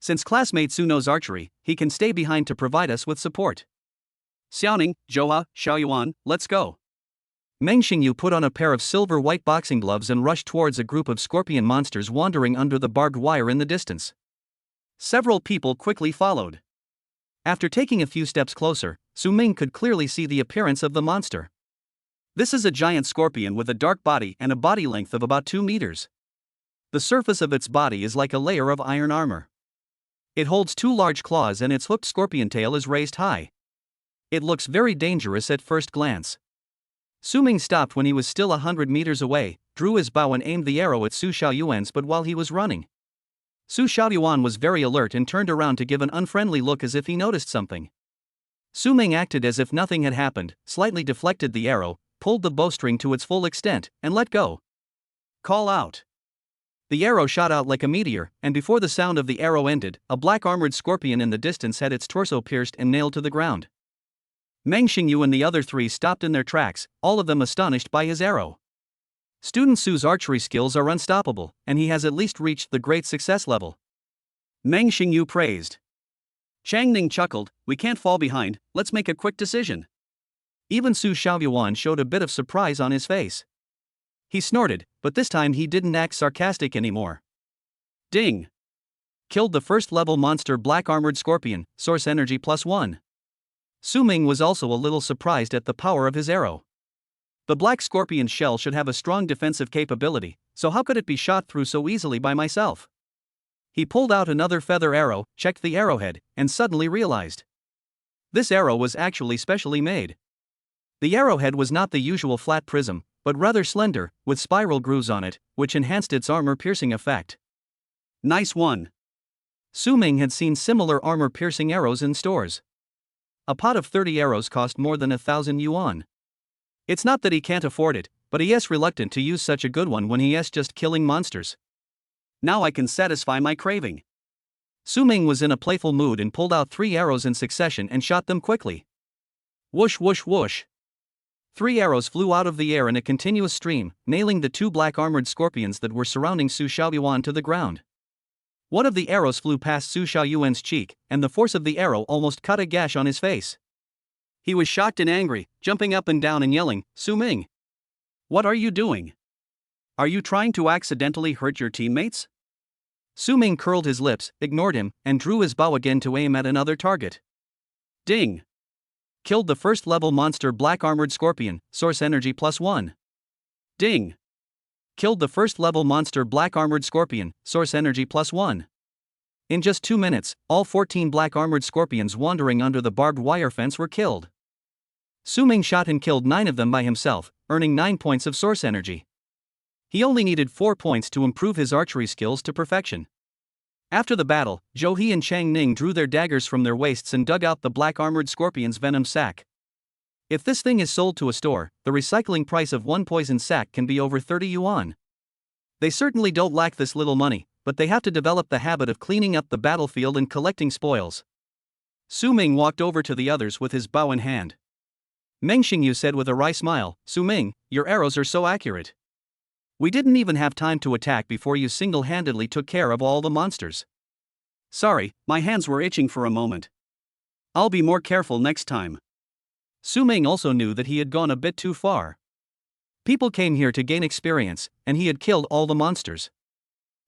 Since classmate Su knows archery, he can stay behind to provide us with support. Xiaoning, Zhouha, Xiaoyuan, let's go. Meng Xingyu put on a pair of silver-white boxing gloves and rushed towards a group of scorpion monsters wandering under the barbed wire in the distance. Several people quickly followed. After taking a few steps closer, Su Ming could clearly see the appearance of the monster. This is a giant scorpion with a dark body and a body length of about 2 meters. The surface of its body is like a layer of iron armor. It holds 2 large claws and its hooked scorpion tail is raised high. It looks very dangerous at first glance. Su Ming stopped when he was still 100 meters away, drew his bow and aimed the arrow at Su Xiaoyuan's but while he was running. Su Xiaoyuan was very alert and turned around to give an unfriendly look as if he noticed something. Su Ming acted as if nothing had happened, slightly deflected the arrow, pulled the bowstring to its full extent, and let go. Call out. The arrow shot out like a meteor, and before the sound of the arrow ended, a black armored scorpion in the distance had its torso pierced and nailed to the ground. Meng Xingyu and the other three stopped in their tracks, all of them astonished by his arrow. Student Su's archery skills are unstoppable, and he has at least reached the great success level. Meng Xingyu praised. Xiang Ning chuckled, we can't fall behind, let's make a quick decision. Even Su Xiaoyuan showed a bit of surprise on his face. He snorted, but this time he didn't act sarcastic anymore. Ding! Killed the first level monster black armored scorpion, source energy +1. Su Ming was also a little surprised at the power of his arrow. The black scorpion shell should have a strong defensive capability, so how could it be shot through so easily by myself? He pulled out another feather arrow, checked the arrowhead, and suddenly realized. This arrow was actually specially made. The arrowhead was not the usual flat prism, but rather slender, with spiral grooves on it, which enhanced its armor-piercing effect. Nice one. Su Ming had seen similar armor-piercing arrows in stores. A pot of 30 arrows cost more than 1,000 yuan. It's not that he can't afford it, but he is reluctant to use such a good one when he is just killing monsters. Now I can satisfy my craving. Su Ming was in a playful mood and pulled out 3 arrows in succession and shot them quickly. Whoosh whoosh whoosh. 3 arrows flew out of the air in a continuous stream, nailing the 2 black armored scorpions that were surrounding Su Xiaoyuan to the ground. One of the arrows flew past Su Xiaoyuan's cheek, and the force of the arrow almost cut a gash on his face. He was shocked and angry, jumping up and down and yelling, Su Ming! What are you doing? Are you trying to accidentally hurt your teammates? Su Ming curled his lips, ignored him, and drew his bow again to aim at another target. Ding! Killed the first level monster black armored scorpion, source energy +1. Ding! Killed the first level monster black armored scorpion, source energy +1. In just 2 minutes, all 14 black armored scorpions wandering under the barbed wire fence were killed. Su Ming shot and killed 9 of them by himself, earning 9 points of source energy. He only needed 4 points to improve his archery skills to perfection. After the battle, Zhou He and Chang Ning drew their daggers from their waists and dug out the black armored scorpion's venom sac. If this thing is sold to a store, the recycling price of 1 poison sac can be over 30 yuan. They certainly don't lack this little money, but they have to develop the habit of cleaning up the battlefield and collecting spoils. Su Ming walked over to the others with his bow in hand. Meng Xingyu said with a wry smile, Su Ming, your arrows are so accurate. We didn't even have time to attack before you single-handedly took care of all the monsters. Sorry, my hands were itching for a moment. I'll be more careful next time. Su Ming also knew that he had gone a bit too far. People came here to gain experience, and he had killed all the monsters.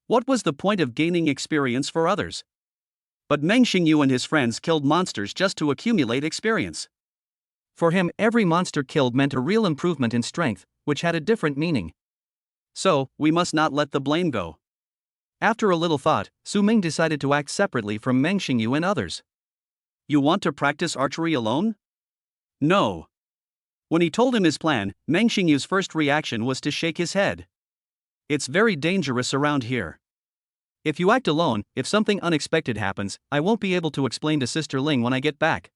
What was the point of gaining experience for others? But Meng Xingyu and his friends killed monsters just to accumulate experience. For him, every monster killed meant a real improvement in strength, which had a different meaning. So, we must not let the blame go. After a little thought, Su Ming decided to act separately from Meng Xingyu and others. You want to practice archery alone? No. When he told him his plan, Meng Xingyu's first reaction was to shake his head. It's very dangerous around here. If you act alone, if something unexpected happens, I won't be able to explain to Sister Ling when I get back.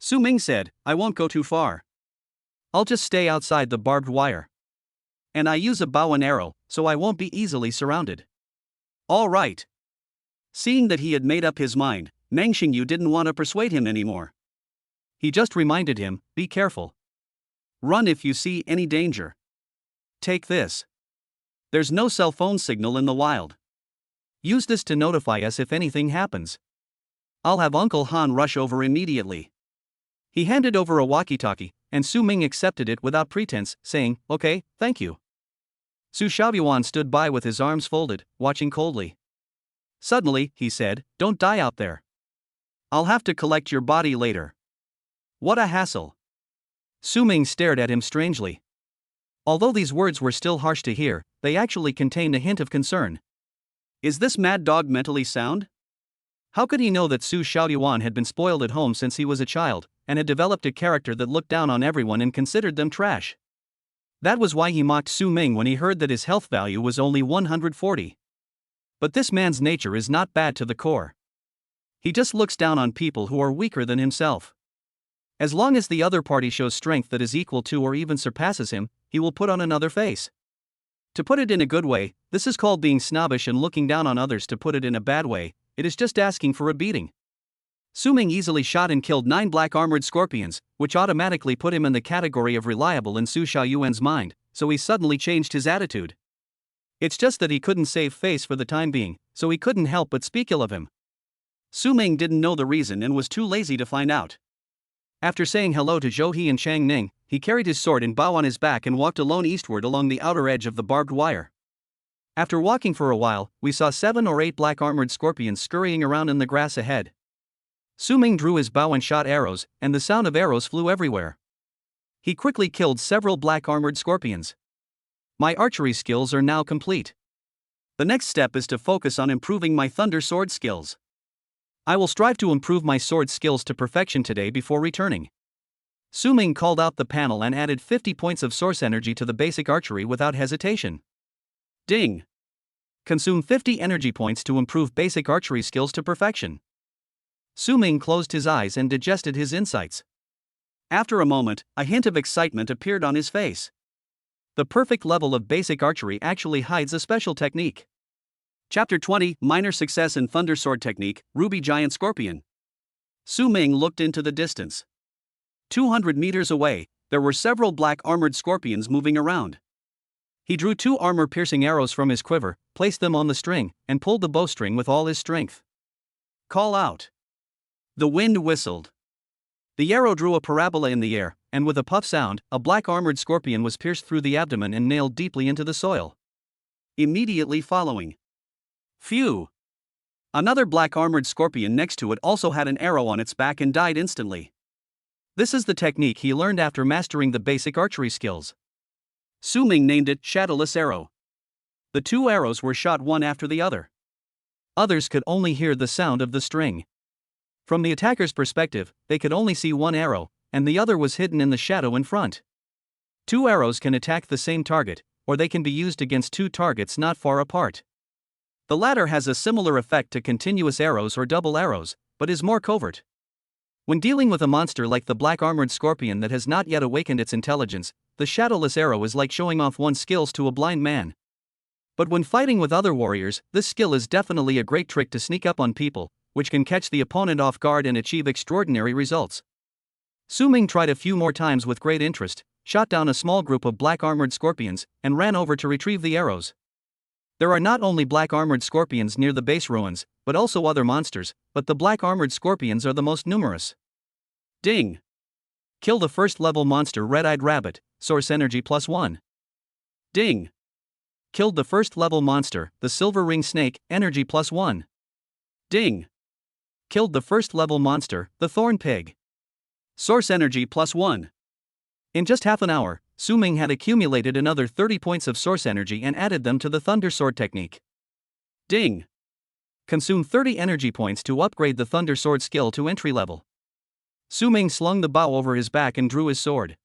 Su Ming said, I won't go too far. I'll just stay outside the barbed wire. And I use a bow and arrow, so I won't be easily surrounded. All right. Seeing that he had made up his mind, Meng Xingyu didn't want to persuade him anymore. He just reminded him, be careful. Run if you see any danger. Take this. There's no cell phone signal in the wild. Use this to notify us if anything happens. I'll have Uncle Han rush over immediately. He handed over a walkie-talkie, and Su Ming accepted it without pretense, saying, okay, thank you. Su Xiaoyuan stood by with his arms folded, watching coldly. Suddenly, he said, don't die out there. I'll have to collect your body later. What a hassle. Su Ming stared at him strangely. Although these words were still harsh to hear, they actually contained a hint of concern. Is this mad dog mentally sound? How could he know that Su Xiaoyuan had been spoiled at home since he was a child, and had developed a character that looked down on everyone and considered them trash? That was why he mocked Su Ming when he heard that his health value was only 140. But this man's nature is not bad to the core. He just looks down on people who are weaker than himself. As long as the other party shows strength that is equal to or even surpasses him, he will put on another face. To put it in a good way, this is called being snobbish and looking down on others. To put it in a bad way, it is just asking for a beating. Ming easily shot and killed 9 black armored scorpions, which automatically put him in the category of reliable in Su Xiaoyuan's mind, so he suddenly changed his attitude. It's just that he couldn't save face for the time being, so he couldn't help but speak ill of him. Ming didn't know the reason and was too lazy to find out. After saying hello to Zhou He and Chang Ning, he carried his sword and bow on his back and walked alone eastward along the outer edge of the barbed wire. After walking for a while, we saw 7 or 8 black armored scorpions scurrying around in the grass ahead. Ming drew his bow and shot arrows, and the sound of arrows flew everywhere. He quickly killed several black armored scorpions. My archery skills are now complete. The next step is to focus on improving my thunder sword skills. I will strive to improve my sword skills to perfection today before returning. Ming called out the panel and added 50 points of source energy to the basic archery without hesitation. Ding! Consume 50 energy points to improve basic archery skills to perfection. Ming closed his eyes and digested his insights. After a moment, a hint of excitement appeared on his face. The perfect level of basic archery actually hides a special technique. Chapter 20, Minor Success in Thunder Sword Technique, Ruby Giant Scorpion. Ming looked into the distance. 200 meters away, there were several black armored scorpions moving around. He drew 2 armor-piercing arrows from his quiver, placed them on the string, and pulled the bowstring with all his strength. Call out. The wind whistled. The arrow drew a parabola in the air, and with a puff sound, a black armored scorpion was pierced through the abdomen and nailed deeply into the soil. Immediately following. Phew! Another black armored scorpion next to it also had an arrow on its back and died instantly. This is the technique he learned after mastering the basic archery skills. Ming named it Shadowless Arrow. The 2 arrows were shot one after the other. Others could only hear the sound of the string. From the attacker's perspective, they could only see 1 arrow, and the other was hidden in the shadow in front. 2 arrows can attack the same target, or they can be used against 2 targets not far apart. The latter has a similar effect to continuous arrows or double arrows, but is more covert. When dealing with a monster like the black armored scorpion that has not yet awakened its intelligence, the shadowless arrow is like showing off one's skills to a blind man. But when fighting with other warriors, this skill is definitely a great trick to sneak up on people, which can catch the opponent off guard and achieve extraordinary results. Ming tried a few more times with great interest, shot down a small group of black armored scorpions, and ran over to retrieve the arrows. There are not only black armored scorpions near the base ruins, but also other monsters, but the black armored scorpions are the most numerous. Ding! Kill the first level monster Red-Eyed Rabbit, source energy +1. Ding! Killed the first level monster, the Silver Ring Snake, energy +1. Ding! Killed the first level monster, the Thorn Pig. Source energy +1. In just half an hour, Ming had accumulated another 30 points of source energy and added them to the Thunder Sword technique. Ding! Consume 30 energy points to upgrade the Thunder Sword skill to entry level. Ming slung the bow over his back and drew his sword.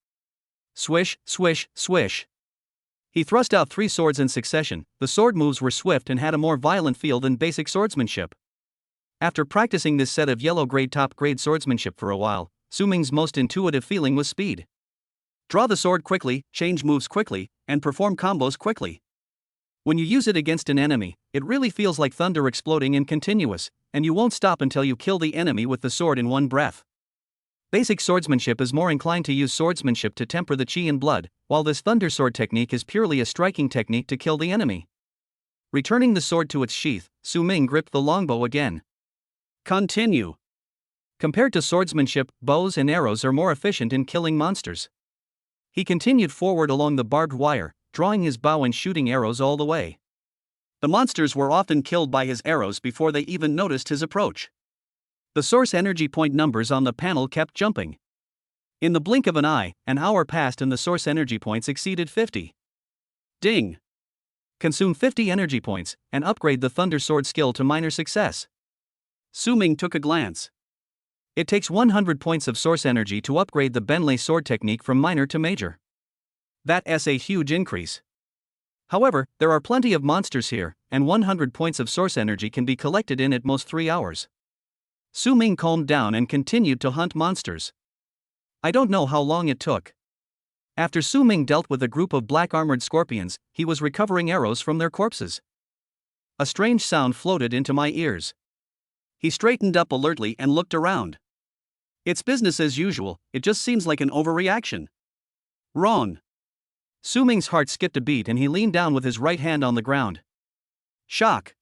Swish, swish, swish. He thrust out 3 swords in succession. The sword moves were swift and had a more violent feel than basic swordsmanship. After practicing this set of yellow-grade top-grade swordsmanship for a while, Ming's most intuitive feeling was speed. Draw the sword quickly, change moves quickly, and perform combos quickly. When you use it against an enemy, it really feels like thunder exploding and continuous, and you won't stop until you kill the enemy with the sword in one breath. Basic swordsmanship is more inclined to use swordsmanship to temper the chi and blood, while this thunder sword technique is purely a striking technique to kill the enemy. Returning the sword to its sheath, Ming gripped the longbow again. Continue. Compared to swordsmanship, bows and arrows are more efficient in killing monsters. He continued forward along the barbed wire, drawing his bow and shooting arrows all the way. The monsters were often killed by his arrows before they even noticed his approach. The source energy point numbers on the panel kept jumping. In the blink of an eye, an hour passed and the source energy points exceeded 50. Ding! Consume 50 energy points, and upgrade the Thunder Sword skill to minor success. Ming took a glance. It takes 100 points of source energy to upgrade the Benlei sword technique from minor to major. That's a huge increase. However, there are plenty of monsters here, and 100 points of source energy can be collected in at most 3 hours. Su Ming calmed down and continued to hunt monsters. I don't know how long it took. After Su Ming dealt with a group of black-armored scorpions, he was recovering arrows from their corpses. A strange sound floated into my ears. He straightened up alertly and looked around. It's business as usual, it just seems like an overreaction. Wrong. Su Ming's heart skipped a beat and he leaned down with his right hand on the ground. Shock.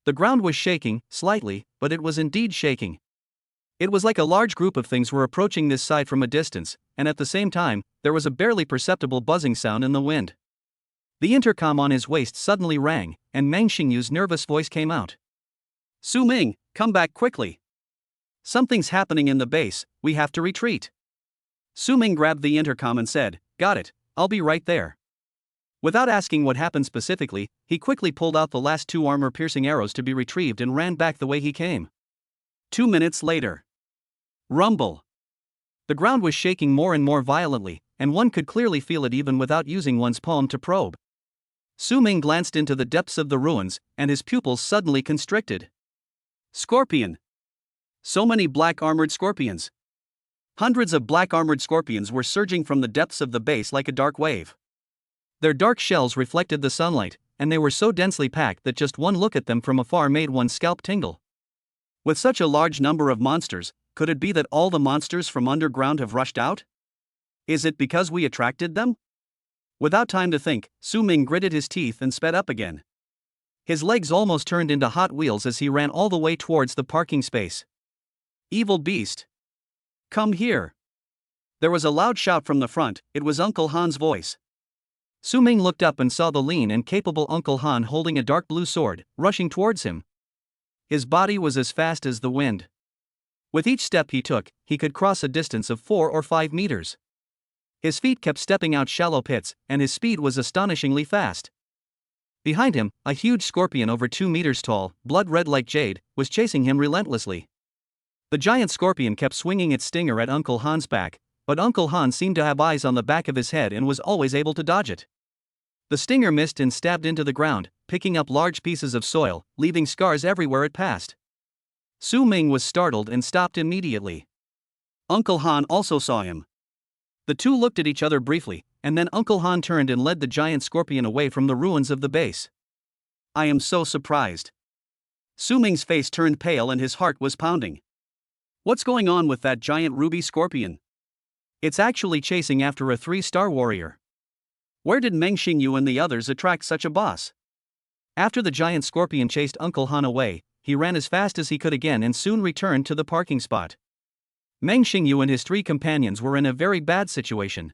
The ground was shaking, slightly, but it was indeed shaking. It was like a large group of things were approaching this side from a distance, and at the same time, there was a barely perceptible buzzing sound in the wind. The intercom on his waist suddenly rang, and Meng Xingyu's nervous voice came out. Su Ming, come back quickly. Something's happening in the base, we have to retreat. Su Ming grabbed the intercom and said, Got it, I'll be right there. Without asking what happened specifically, he quickly pulled out the last 2 armor-piercing arrows to be retrieved and ran back the way he came. 2 minutes later. Rumble. The ground was shaking more and more violently, and one could clearly feel it even without using one's palm to probe. Su Ming glanced into the depths of the ruins, and his pupils suddenly constricted. Scorpion. So many black-armored scorpions. Hundreds of black-armored scorpions were surging from the depths of the base like a dark wave. Their dark shells reflected the sunlight, and they were so densely packed that just one look at them from afar made one's scalp tingle. With such a large number of monsters, could it be that all the monsters from underground have rushed out? Is it because we attracted them? Without time to think, Su Ming gritted his teeth and sped up again. His legs almost turned into Hot Wheels as he ran all the way towards the parking space. Evil beast! Come here! There was a loud shout from the front, it was Uncle Han's voice. Su Ming looked up and saw the lean and capable Uncle Han holding a dark blue sword, rushing towards him. His body was as fast as the wind. With each step he took, he could cross a distance of 4 or 5 meters. His feet kept stepping out shallow pits, and his speed was astonishingly fast. Behind him, a huge scorpion over 2 meters tall, blood red like jade, was chasing him relentlessly. The giant scorpion kept swinging its stinger at Uncle Han's back, but Uncle Han seemed to have eyes on the back of his head and was always able to dodge it. The stinger missed and stabbed into the ground, picking up large pieces of soil, leaving scars everywhere it passed. Su Ming was startled and stopped immediately. Uncle Han also saw him. The two looked at each other briefly, and then Uncle Han turned and led the giant scorpion away from the ruins of the base. I am so surprised. Su Ming's face turned pale and his heart was pounding. What's going on with that giant ruby scorpion? It's actually chasing after a 3-star warrior. Where did Meng Xingyu and the others attract such a boss? After the giant scorpion chased Uncle Han away, he ran as fast as he could again and soon returned to the parking spot. Meng Xingyu and his 3 companions were in a very bad situation.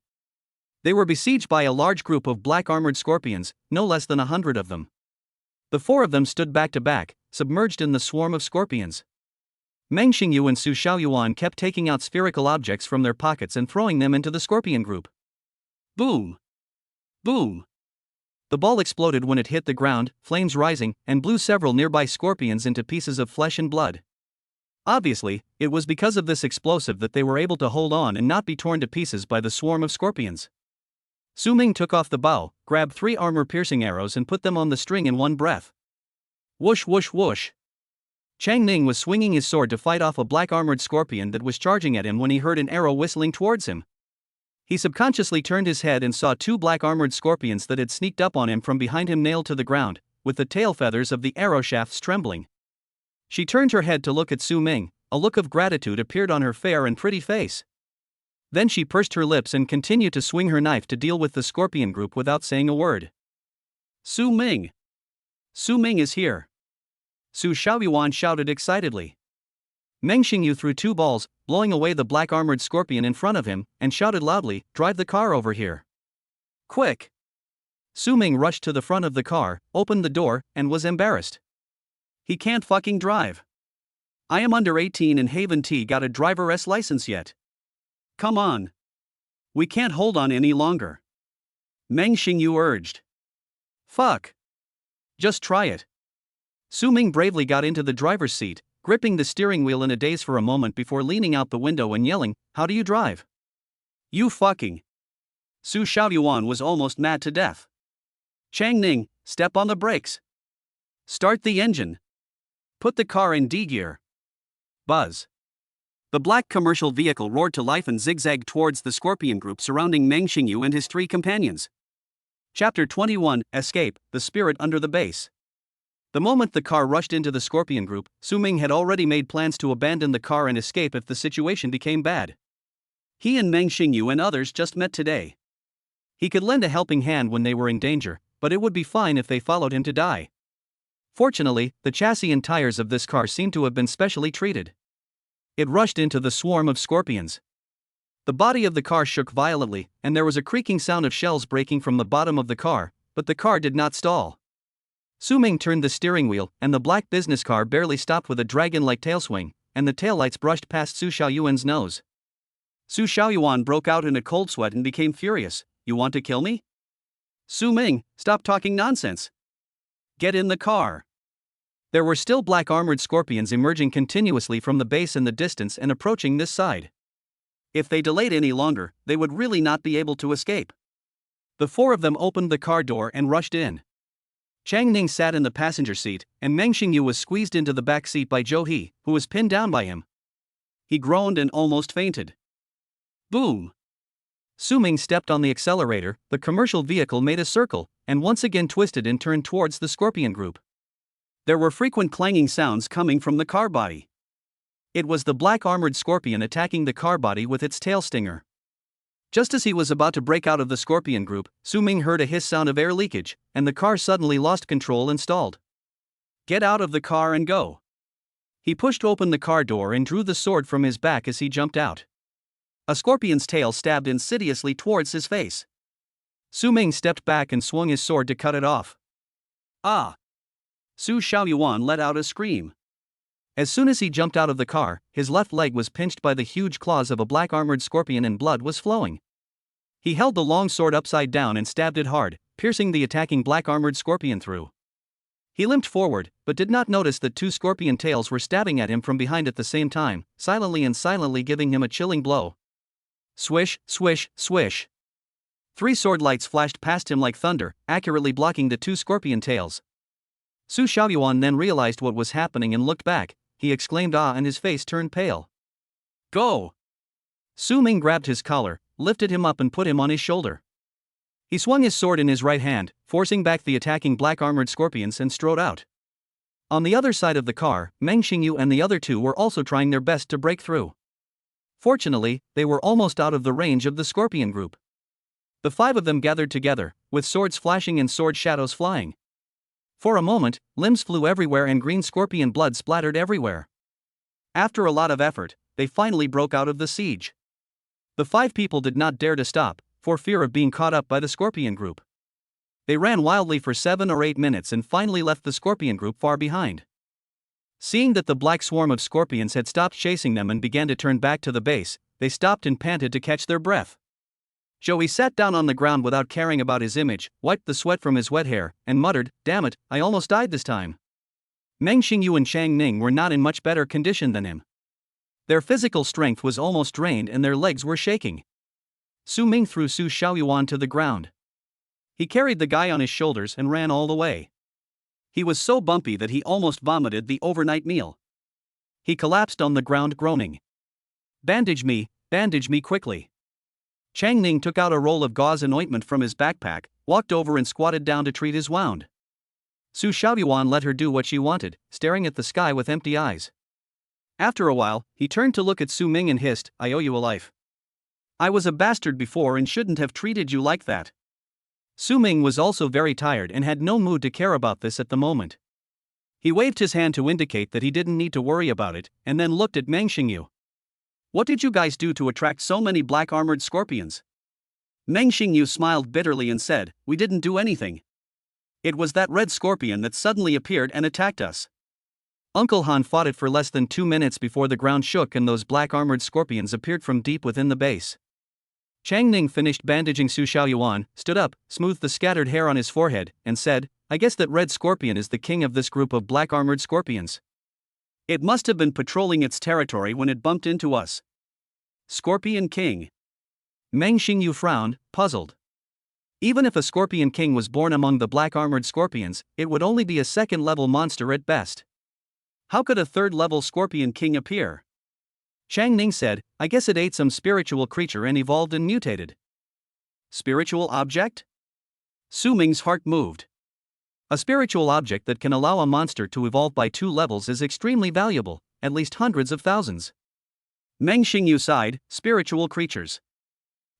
They were besieged by a large group of black-armored scorpions, no less than 100 of them. The 4 of them stood back to back, submerged in the swarm of scorpions. Meng Xingyu and Su Xiaoyuan kept taking out spherical objects from their pockets and throwing them into the scorpion group. Boom! Boom! The ball exploded when it hit the ground, flames rising, and blew several nearby scorpions into pieces of flesh and blood. Obviously, it was because of this explosive that they were able to hold on and not be torn to pieces by the swarm of scorpions. Su Ming took off the bow, grabbed 3 armor-piercing arrows and put them on the string in one breath. Whoosh whoosh whoosh! Chang Ning was swinging his sword to fight off a black-armored scorpion that was charging at him when he heard an arrow whistling towards him. He subconsciously turned his head and saw 2 black-armored scorpions that had sneaked up on him from behind him nailed to the ground, with the tail feathers of the arrow shafts trembling. She turned her head to look at Su Ming, a look of gratitude appeared on her fair and pretty face. Then she pursed her lips and continued to swing her knife to deal with the scorpion group without saying a word. Su Ming! Su Ming is here! Su Xiaoyuan shouted excitedly. Meng Xingyu threw 2 balls, blowing away the black-armored scorpion in front of him, and shouted loudly, "Drive the car over here! Quick!" Su Ming rushed to the front of the car, opened the door, and was embarrassed. He can't fucking drive. I am under 18 and Haven T got a driver's license yet. Come on. We can't hold on any longer. Meng Xingyu urged. Fuck. Just try it. Su Ming bravely got into the driver's seat, gripping the steering wheel in a daze for a moment before leaning out the window and yelling, "How do you drive?" You fucking. Su Xiaoyuan was almost mad to death. Xiang Ning, step on the brakes. Start the engine. Put the car in D gear. Buzz. The black commercial vehicle roared to life and zigzagged towards the scorpion group surrounding Meng Xingyu and his 3 companions. Chapter 21, Escape, the Spirit Under the Base. The moment the car rushed into the scorpion group, Su Ming had already made plans to abandon the car and escape if the situation became bad. He and Meng Xingyu and others just met today. He could lend a helping hand when they were in danger, but it would be fine if they followed him to die. Fortunately, the chassis and tires of this car seemed to have been specially treated. It rushed into the swarm of scorpions. The body of the car shook violently, and there was a creaking sound of shells breaking from the bottom of the car, but the car did not stall. Su Ming turned the steering wheel, and the black business car barely stopped with a dragon-like tail swing, and the taillights brushed past Su Xiaoyuan's nose. Su Xiaoyuan broke out in a cold sweat and became furious. You want to kill me? Su Ming, stop talking nonsense. Get in the car. There were still black armored scorpions emerging continuously from the base in the distance and approaching this side. If they delayed any longer, they would really not be able to escape. The 4 of them opened the car door and rushed in. Xiang Ning sat in the passenger seat, and Meng Xingyu was squeezed into the back seat by Zhou He, who was pinned down by him. He groaned and almost fainted. Boom! Su Ming stepped on the accelerator, the commercial vehicle made a circle, and once again twisted and turned towards the scorpion group. There were frequent clanging sounds coming from the car body. It was the black armored scorpion attacking the car body with its tail stinger. Just as he was about to break out of the scorpion group, Su Ming heard a hiss sound of air leakage, and the car suddenly lost control and stalled. Get out of the car and go. He pushed open the car door and drew the sword from his back as he jumped out. A scorpion's tail stabbed insidiously towards his face. Su Ming stepped back and swung his sword to cut it off. Ah! Su Xiaoyuan let out a scream. As soon as he jumped out of the car, his left leg was pinched by the huge claws of a black armored scorpion and blood was flowing. He held the long sword upside down and stabbed it hard, piercing the attacking black armored scorpion through. He limped forward, but did not notice that 2 scorpion tails were stabbing at him from behind at the same time, silently giving him a chilling blow. Swish, swish, swish. 3 sword lights flashed past him like thunder, accurately blocking the 2 scorpion tails. Su Xiaoyuan then realized what was happening and looked back. He exclaimed ah and his face turned pale. Go! Su Ming grabbed his collar, lifted him up and put him on his shoulder. He swung his sword in his right hand, forcing back the attacking black armored scorpions and strode out. On the other side of the car, Meng Xingyu and the other 2 were also trying their best to break through. Fortunately, they were almost out of the range of the scorpion group. The 5 of them gathered together, with swords flashing and sword shadows flying. For a moment, limbs flew everywhere and green scorpion blood splattered everywhere. After a lot of effort, they finally broke out of the siege. The 5 people did not dare to stop, for fear of being caught up by the scorpion group. They ran wildly for 7 or 8 minutes and finally left the scorpion group far behind. Seeing that the black swarm of scorpions had stopped chasing them and began to turn back to the base, they stopped and panted to catch their breath. Joey sat down on the ground without caring about his image, wiped the sweat from his wet hair, and muttered, "Damn it, I almost died this time." Meng Xingyu and Xiang Ning were not in much better condition than him. Their physical strength was almost drained and their legs were shaking. Su Ming threw Su Xiaoyuan to the ground. He carried the guy on his shoulders and ran all the way. He was so bumpy that he almost vomited the overnight meal. He collapsed on the ground groaning. Bandage me quickly." Xiang Ning took out a roll of gauze and ointment from his backpack, walked over and squatted down to treat his wound. Su Xiaoyuan let her do what she wanted, staring at the sky with empty eyes. After a while, he turned to look at Su Ming and hissed, "I owe you a life. I was a bastard before and shouldn't have treated you like that." Su Ming was also very tired and had no mood to care about this at the moment. He waved his hand to indicate that he didn't need to worry about it, and then looked at Meng Xingyu. "What did you guys do to attract so many black armored scorpions?" Meng Xingyu smiled bitterly and said, "We didn't do anything. It was that red scorpion that suddenly appeared and attacked us. Uncle Han fought it for less than 2 minutes before the ground shook and those black armored scorpions appeared from deep within the base." Xiang Ning finished bandaging Su Xiaoyuan, stood up, smoothed the scattered hair on his forehead, and said, "I guess that red scorpion is the king of this group of black armored scorpions. It must have been patrolling its territory when it bumped into us." Scorpion King. Meng Xingyu frowned, puzzled. Even if a Scorpion King was born among the black armored scorpions, it would only be a second-level monster at best. How could a third-level Scorpion King appear? Xiang Ning said, I guess it ate some spiritual creature and evolved and mutated. Spiritual object? Su Ming's heart moved. A spiritual object that can allow a monster to evolve by 2 levels is extremely valuable, at least hundreds of thousands. Meng Xingyu sighed, spiritual creatures.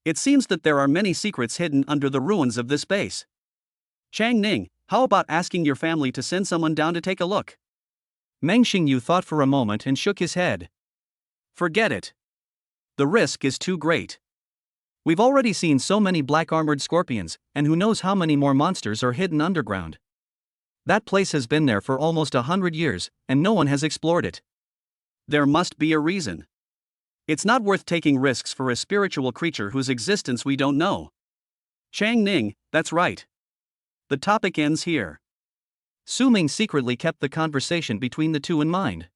It seems that there are many secrets hidden under the ruins of this base. Xiang Ning, how about asking your family to send someone down to take a look? Meng Xingyu thought for a moment and shook his head. Forget it. The risk is too great. We've already seen so many black armored scorpions, and who knows how many more monsters are hidden underground. That place has been there for almost 100 years, and no one has explored it. There must be a reason. It's not worth taking risks for a spiritual creature whose existence we don't know. Xiang Ning, that's right. The topic ends here. Su Ming secretly kept the conversation between the two in mind.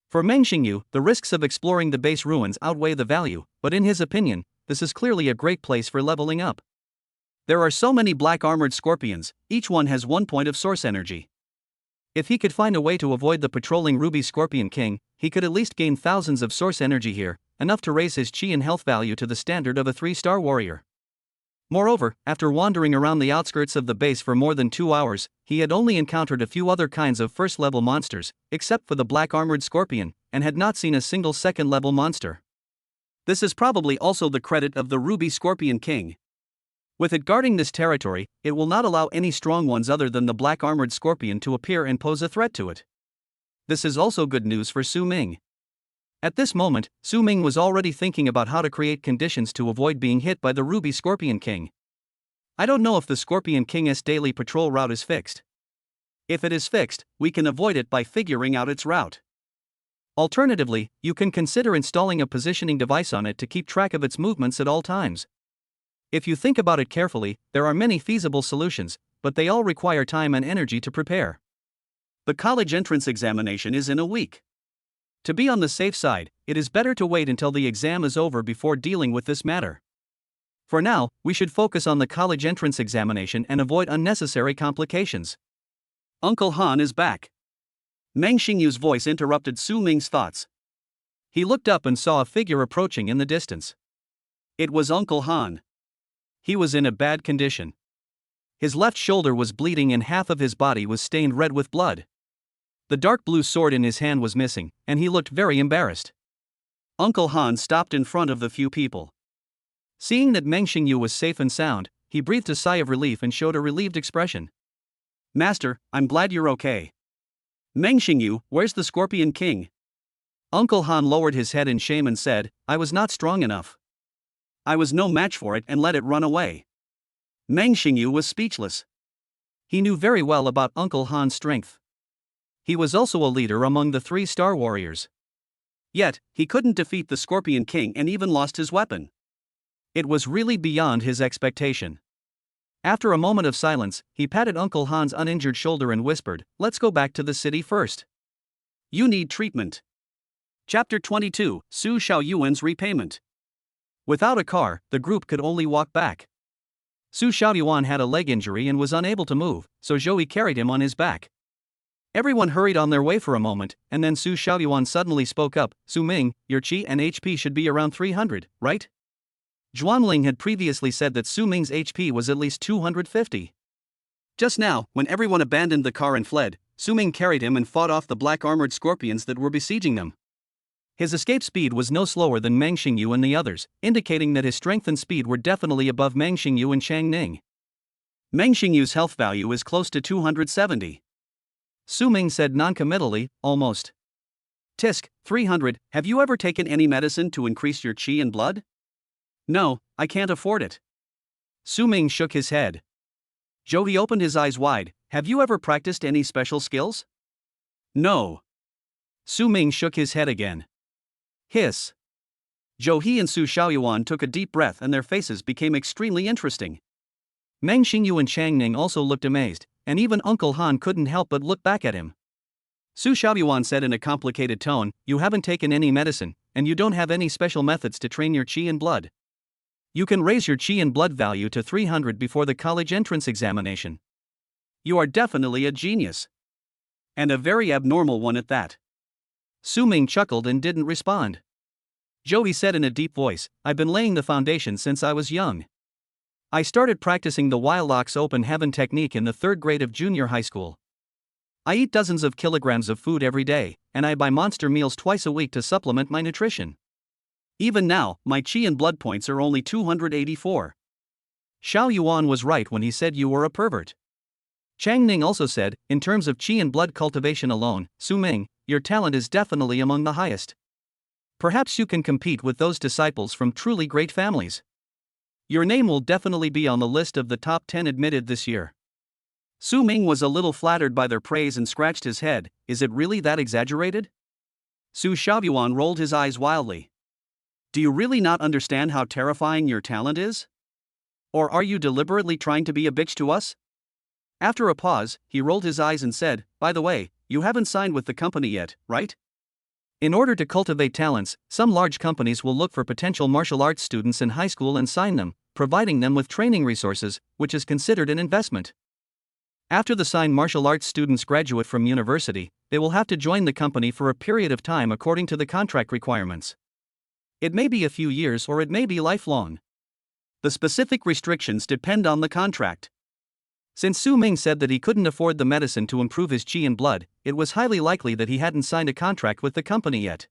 For Meng Xingyu, the risks of exploring the base ruins outweigh the value, but in his opinion, this is clearly a great place for leveling up. There are so many black armored scorpions, each one has 1 point of source energy. If he could find a way to avoid the patrolling Ruby Scorpion King, he could at least gain thousands of source energy here, enough to raise his chi and health value to the standard of a 3-star warrior. Moreover, after wandering around the outskirts of the base for more than 2 hours, he had only encountered a few other kinds of first-level monsters, except for the black armored scorpion, and had not seen a single second-level monster. This is probably also the credit of the Ruby Scorpion King. With it guarding this territory, it will not allow any strong ones other than the black armored scorpion to appear and pose a threat to it. This is also good news for Su Ming. At this moment, Su Ming was already thinking about how to create conditions to avoid being hit by the Ruby Scorpion King. I don't know if the Scorpion King's daily patrol route is fixed. If it is fixed, we can avoid it by figuring out its route. Alternatively, you can consider installing a positioning device on it to keep track of its movements at all times. If you think about it carefully, there are many feasible solutions, but they all require time and energy to prepare. The college entrance examination is in a week. To be on the safe side, it is better to wait until the exam is over before dealing with this matter. For now, we should focus on the college entrance examination and avoid unnecessary complications. Uncle Han is back. Meng Xingyu's voice interrupted Su Ming's thoughts. He looked up and saw a figure approaching in the distance. It was Uncle Han. He was in a bad condition. His left shoulder was bleeding and half of his body was stained red with blood. The dark blue sword in his hand was missing, and he looked very embarrassed. Uncle Han stopped in front of the few people. Seeing that Meng Xingyu was safe and sound, he breathed a sigh of relief and showed a relieved expression. Master, I'm glad you're okay. Meng Xingyu, where's the Scorpion King? Uncle Han lowered his head in shame and said, I was not strong enough. I was no match for it and let it run away. Meng Xingyu was speechless. He knew very well about Uncle Han's strength. He was also a leader among the 3-star warriors. Yet, he couldn't defeat the Scorpion King and even lost his weapon. It was really beyond his expectation. After a moment of silence, he patted Uncle Han's uninjured shoulder and whispered, Let's go back to the city first. You need treatment. Chapter 22, Su Xiaoyuan's Repayment. Without a car, the group could only walk back. Su Xiaoyuan had a leg injury and was unable to move, so Zhou carried him on his back. Everyone hurried on their way for a moment, and then Su Xiaoyuan suddenly spoke up, Su Ming, your chi and HP should be around 300, right? Zhuanling had previously said that Su Ming's HP was at least 250. Just now, when everyone abandoned the car and fled, Su Ming carried him and fought off the black armored scorpions that were besieging them. His escape speed was no slower than Meng Xingyu and the others, indicating that his strength and speed were definitely above Meng Xingyu and Xiang Ning. Meng Xingyu's health value is close to 270. Su Ming said noncommittally, almost. Tisk, 300, have you ever taken any medicine to increase your chi and blood? No, I can't afford it. Su Ming shook his head. Zhou opened his eyes wide, have you ever practiced any special skills? No. Su Ming shook his head again. Hiss. Zhou and Su Xiaoyuan took a deep breath and their faces became extremely interesting. Meng Xingyu and Xiang Ning also looked amazed, and even Uncle Han couldn't help but look back at him. Su Xiaoyuan said in a complicated tone, You haven't taken any medicine, and you don't have any special methods to train your chi and blood. You can raise your chi and blood value to 300 before the college entrance examination. You are definitely a genius. And a very abnormal one at that. Su Ming chuckled and didn't respond. Joey said in a deep voice, I've been laying the foundation since I was young. I started practicing the Wilox Open Heaven technique in the 3rd grade of junior high school. I eat dozens of kilograms of food every day, and I buy monster meals twice a week to supplement my nutrition. Even now, my chi and blood points are only 284. Xiao Yuan was right when he said you were a pervert. Chang Ning also said, in terms of chi and blood cultivation alone, Su Ming, your talent is definitely among the highest. Perhaps you can compete with those disciples from truly great families. Your name will definitely be on the list of the top 10 admitted this year. Su Ming was a little flattered by their praise and scratched his head. Is it really that exaggerated? Su Xiaoyuan rolled his eyes wildly. Do you really not understand how terrifying your talent is? Or are you deliberately trying to be a bitch to us? After a pause, he rolled his eyes and said, by the way, you haven't signed with the company yet, right? In order to cultivate talents, some large companies will look for potential martial arts students in high school and sign them, providing them with training resources, which is considered an investment. After the signed martial arts students graduate from university, they will have to join the company for a period of time according to the contract requirements. It may be a few years or it may be lifelong. The specific restrictions depend on the contract. Since Su Ming said that he couldn't afford the medicine to improve his chi and blood, it was highly likely that he hadn't signed a contract with the company yet.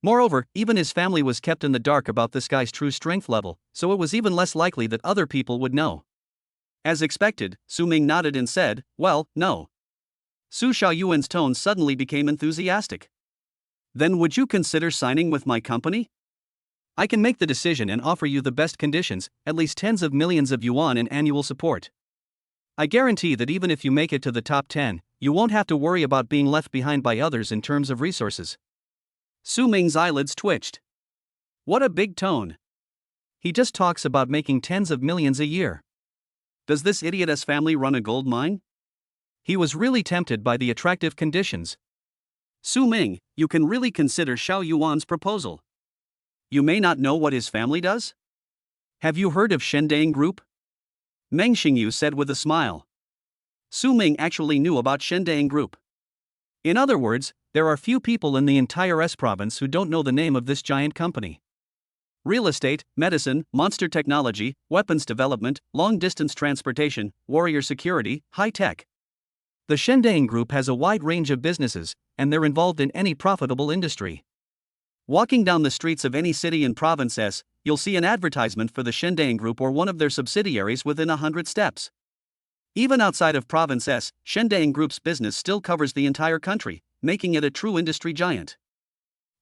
Moreover, even his family was kept in the dark about this guy's true strength level, so it was even less likely that other people would know. As expected, Su Ming nodded and said, well, no. Su Xiaoyuan's tone suddenly became enthusiastic. Then would you consider signing with my company? I can make the decision and offer you the best conditions, at least tens of millions of yuan in annual support. I guarantee that even if you make it to the top 10, you won't have to worry about being left behind by others in terms of resources. Su Ming's eyelids twitched. What a big tone. He just talks about making tens of millions a year. Does this idiot's family run a gold mine? He was really tempted by the attractive conditions. Su Ming, you can really consider Xiao Yuan's proposal. You may not know what his family does? Have you heard of Shendang Group? Meng Xingyu said with a smile. Su Ming actually knew about Shendang Group. In other words, there are few people in the entire S province who don't know the name of this giant company. Real estate, medicine, monster technology, weapons development, long-distance transportation, warrior security, high-tech. The Shendang Group has a wide range of businesses, and they're involved in any profitable industry. Walking down the streets of any city in Province S, you'll see an advertisement for the Shendang Group or one of their subsidiaries within 100 steps. Even outside of Province S, Shendang Group's business still covers the entire country, making it a true industry giant.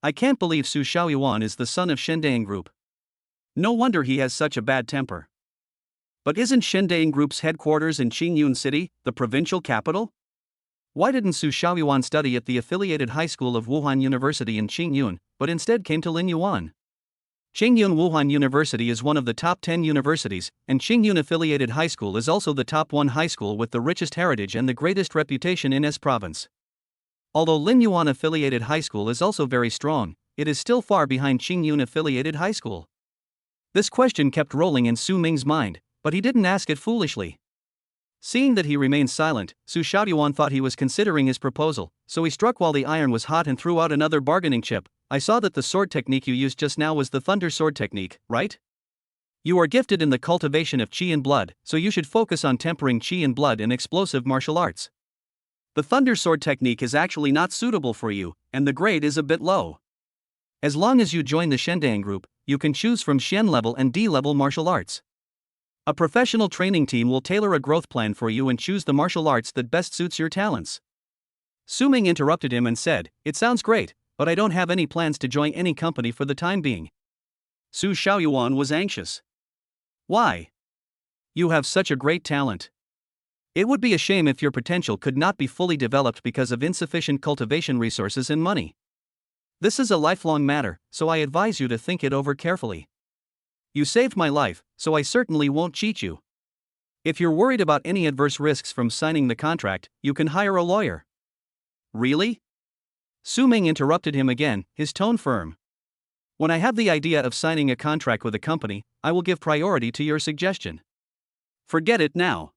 I can't believe Su Xiaoyuan is the son of Shendang Group. No wonder he has such a bad temper. But isn't Shendang Group's headquarters in Qingyun City, the provincial capital? Why didn't Su Xiaoyuan study at the affiliated high school of Wuhan University in Qingyun, but instead came to Linyuan? Qingyun Wuhan University is one of the top 10 universities, and Qingyun Affiliated High School is also the top 1 high school with the richest heritage and the greatest reputation in S province. Although Linyuan Affiliated High School is also very strong, it is still far behind Qingyun Affiliated High School. This question kept rolling in Su Ming's mind, but he didn't ask it foolishly. Seeing that he remained silent, Su Xiaoyuan thought he was considering his proposal, so he struck while the iron was hot and threw out another bargaining chip. I saw that the sword technique you used just now was the thunder sword technique, right? You are gifted in the cultivation of chi and blood, so you should focus on tempering chi and blood in explosive martial arts. The thunder sword technique is actually not suitable for you, and the grade is a bit low. As long as you join the Shendang Group, you can choose from Xian level and D level martial arts. A professional training team will tailor a growth plan for you and choose the martial arts that best suits your talents. Su Ming interrupted him and said, It sounds great, but I don't have any plans to join any company for the time being. Su Xiaoyuan was anxious. Why? You have such a great talent. It would be a shame if your potential could not be fully developed because of insufficient cultivation resources and money. This is a lifelong matter, so I advise you to think it over carefully. You saved my life, so I certainly won't cheat you. If you're worried about any adverse risks from signing the contract, you can hire a lawyer. Really? Su Ming interrupted him again, his tone firm. When I have the idea of signing a contract with a company, I will give priority to your suggestion. Forget it now.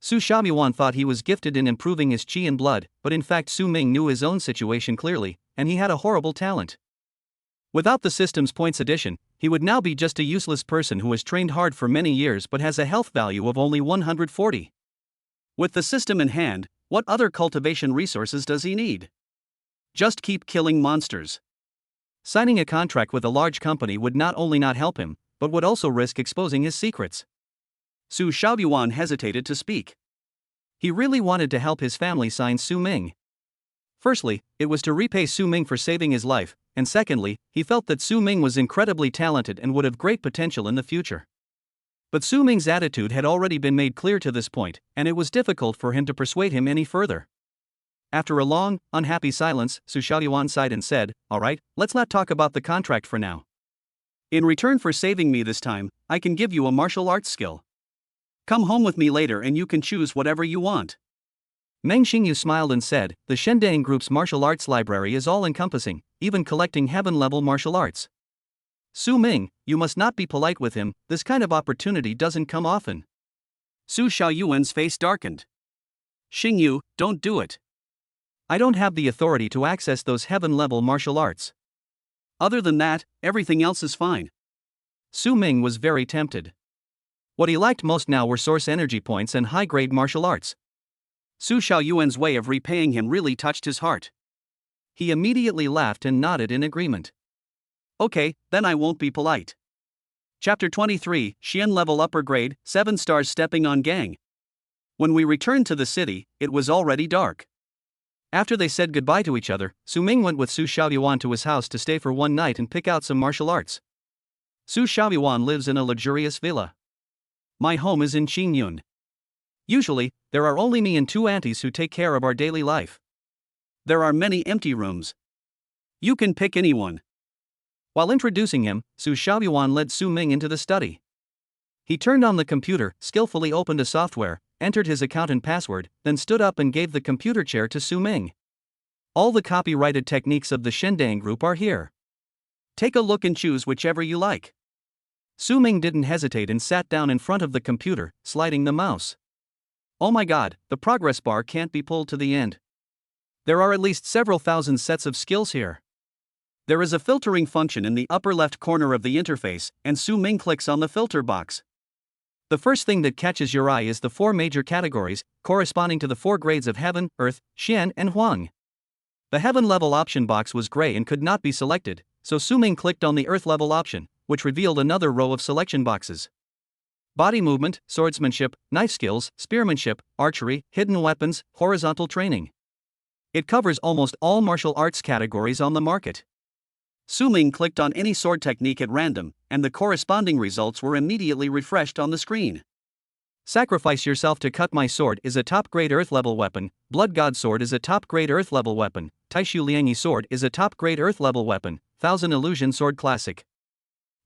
Su Xiaoyuan thought he was gifted in improving his qi and blood, but in fact Su Ming knew his own situation clearly, and he had a horrible talent. Without the system's points addition, he would now be just a useless person who has trained hard for many years but has a health value of only 140. With the system in hand, what other cultivation resources does he need? Just keep killing monsters. Signing a contract with a large company would not only not help him, but would also risk exposing his secrets. Su Xiaoyuan hesitated to speak. He really wanted to help his family sign Su Ming. Firstly, it was to repay Su Ming for saving his life, and secondly, he felt that Su Ming was incredibly talented and would have great potential in the future. But Su Ming's attitude had already been made clear to this point, and it was difficult for him to persuade him any further. After a long, unhappy silence, Su Xiaoyuan sighed and said, "All right, let's not talk about the contract for now. In return for saving me this time, I can give you a martial arts skill. Come home with me later and you can choose whatever you want." Meng Xingyu smiled and said, "The Shendang Group's martial arts library is all-encompassing, even collecting heaven-level martial arts. Su Ming, you must not be polite with him, this kind of opportunity doesn't come often." Su Xiaoyuan's face darkened. "Xingyu, don't do it. I don't have the authority to access those heaven-level martial arts. Other than that, everything else is fine." Su Ming was very tempted. What he liked most now were source energy points and high-grade martial arts. Su Xiaoyuan's way of repaying him really touched his heart. He immediately laughed and nodded in agreement. "Okay, then I won't be polite." Chapter 23, Xian level upper grade, 7 stars stepping on gang. When we returned to the city, it was already dark. After they said goodbye to each other, Su Ming went with Su Xiaoyuan to his house to stay for one night and pick out some martial arts. Su Xiaoyuan lives in a luxurious villa. My home is in Qingyun. Usually, there are only me and 2 aunties who take care of our daily life. There are many empty rooms. You can pick anyone. While introducing him, Su Xiaoyuan led Su Ming into the study. He turned on the computer, skillfully opened a software, entered his account and password, then stood up and gave the computer chair to Su Ming. All the copyrighted techniques of the Shendang Group are here. Take a look and choose whichever you like. Su Ming didn't hesitate and sat down in front of the computer, sliding the mouse. Oh my god, the progress bar can't be pulled to the end. There are at least several thousand sets of skills here. There is a filtering function in the upper left corner of the interface, and Su Ming clicks on the filter box. The first thing that catches your eye is the 4 major categories, corresponding to the 4 grades of Heaven, Earth, Xian, and Huang. The Heaven level option box was gray and could not be selected, so Su Ming clicked on the Earth level option, which revealed another row of selection boxes. Body movement, swordsmanship, knife skills, spearmanship, archery, hidden weapons, horizontal training. It covers almost all martial arts categories on the market. Su Ming clicked on any sword technique at random, and the corresponding results were immediately refreshed on the screen. Sacrifice yourself to cut my sword is a top-grade Earth-level weapon, Blood God sword is a top-grade Earth-level weapon, Taishu Liangyi sword is a top-grade Earth-level weapon, Thousand Illusion sword classic.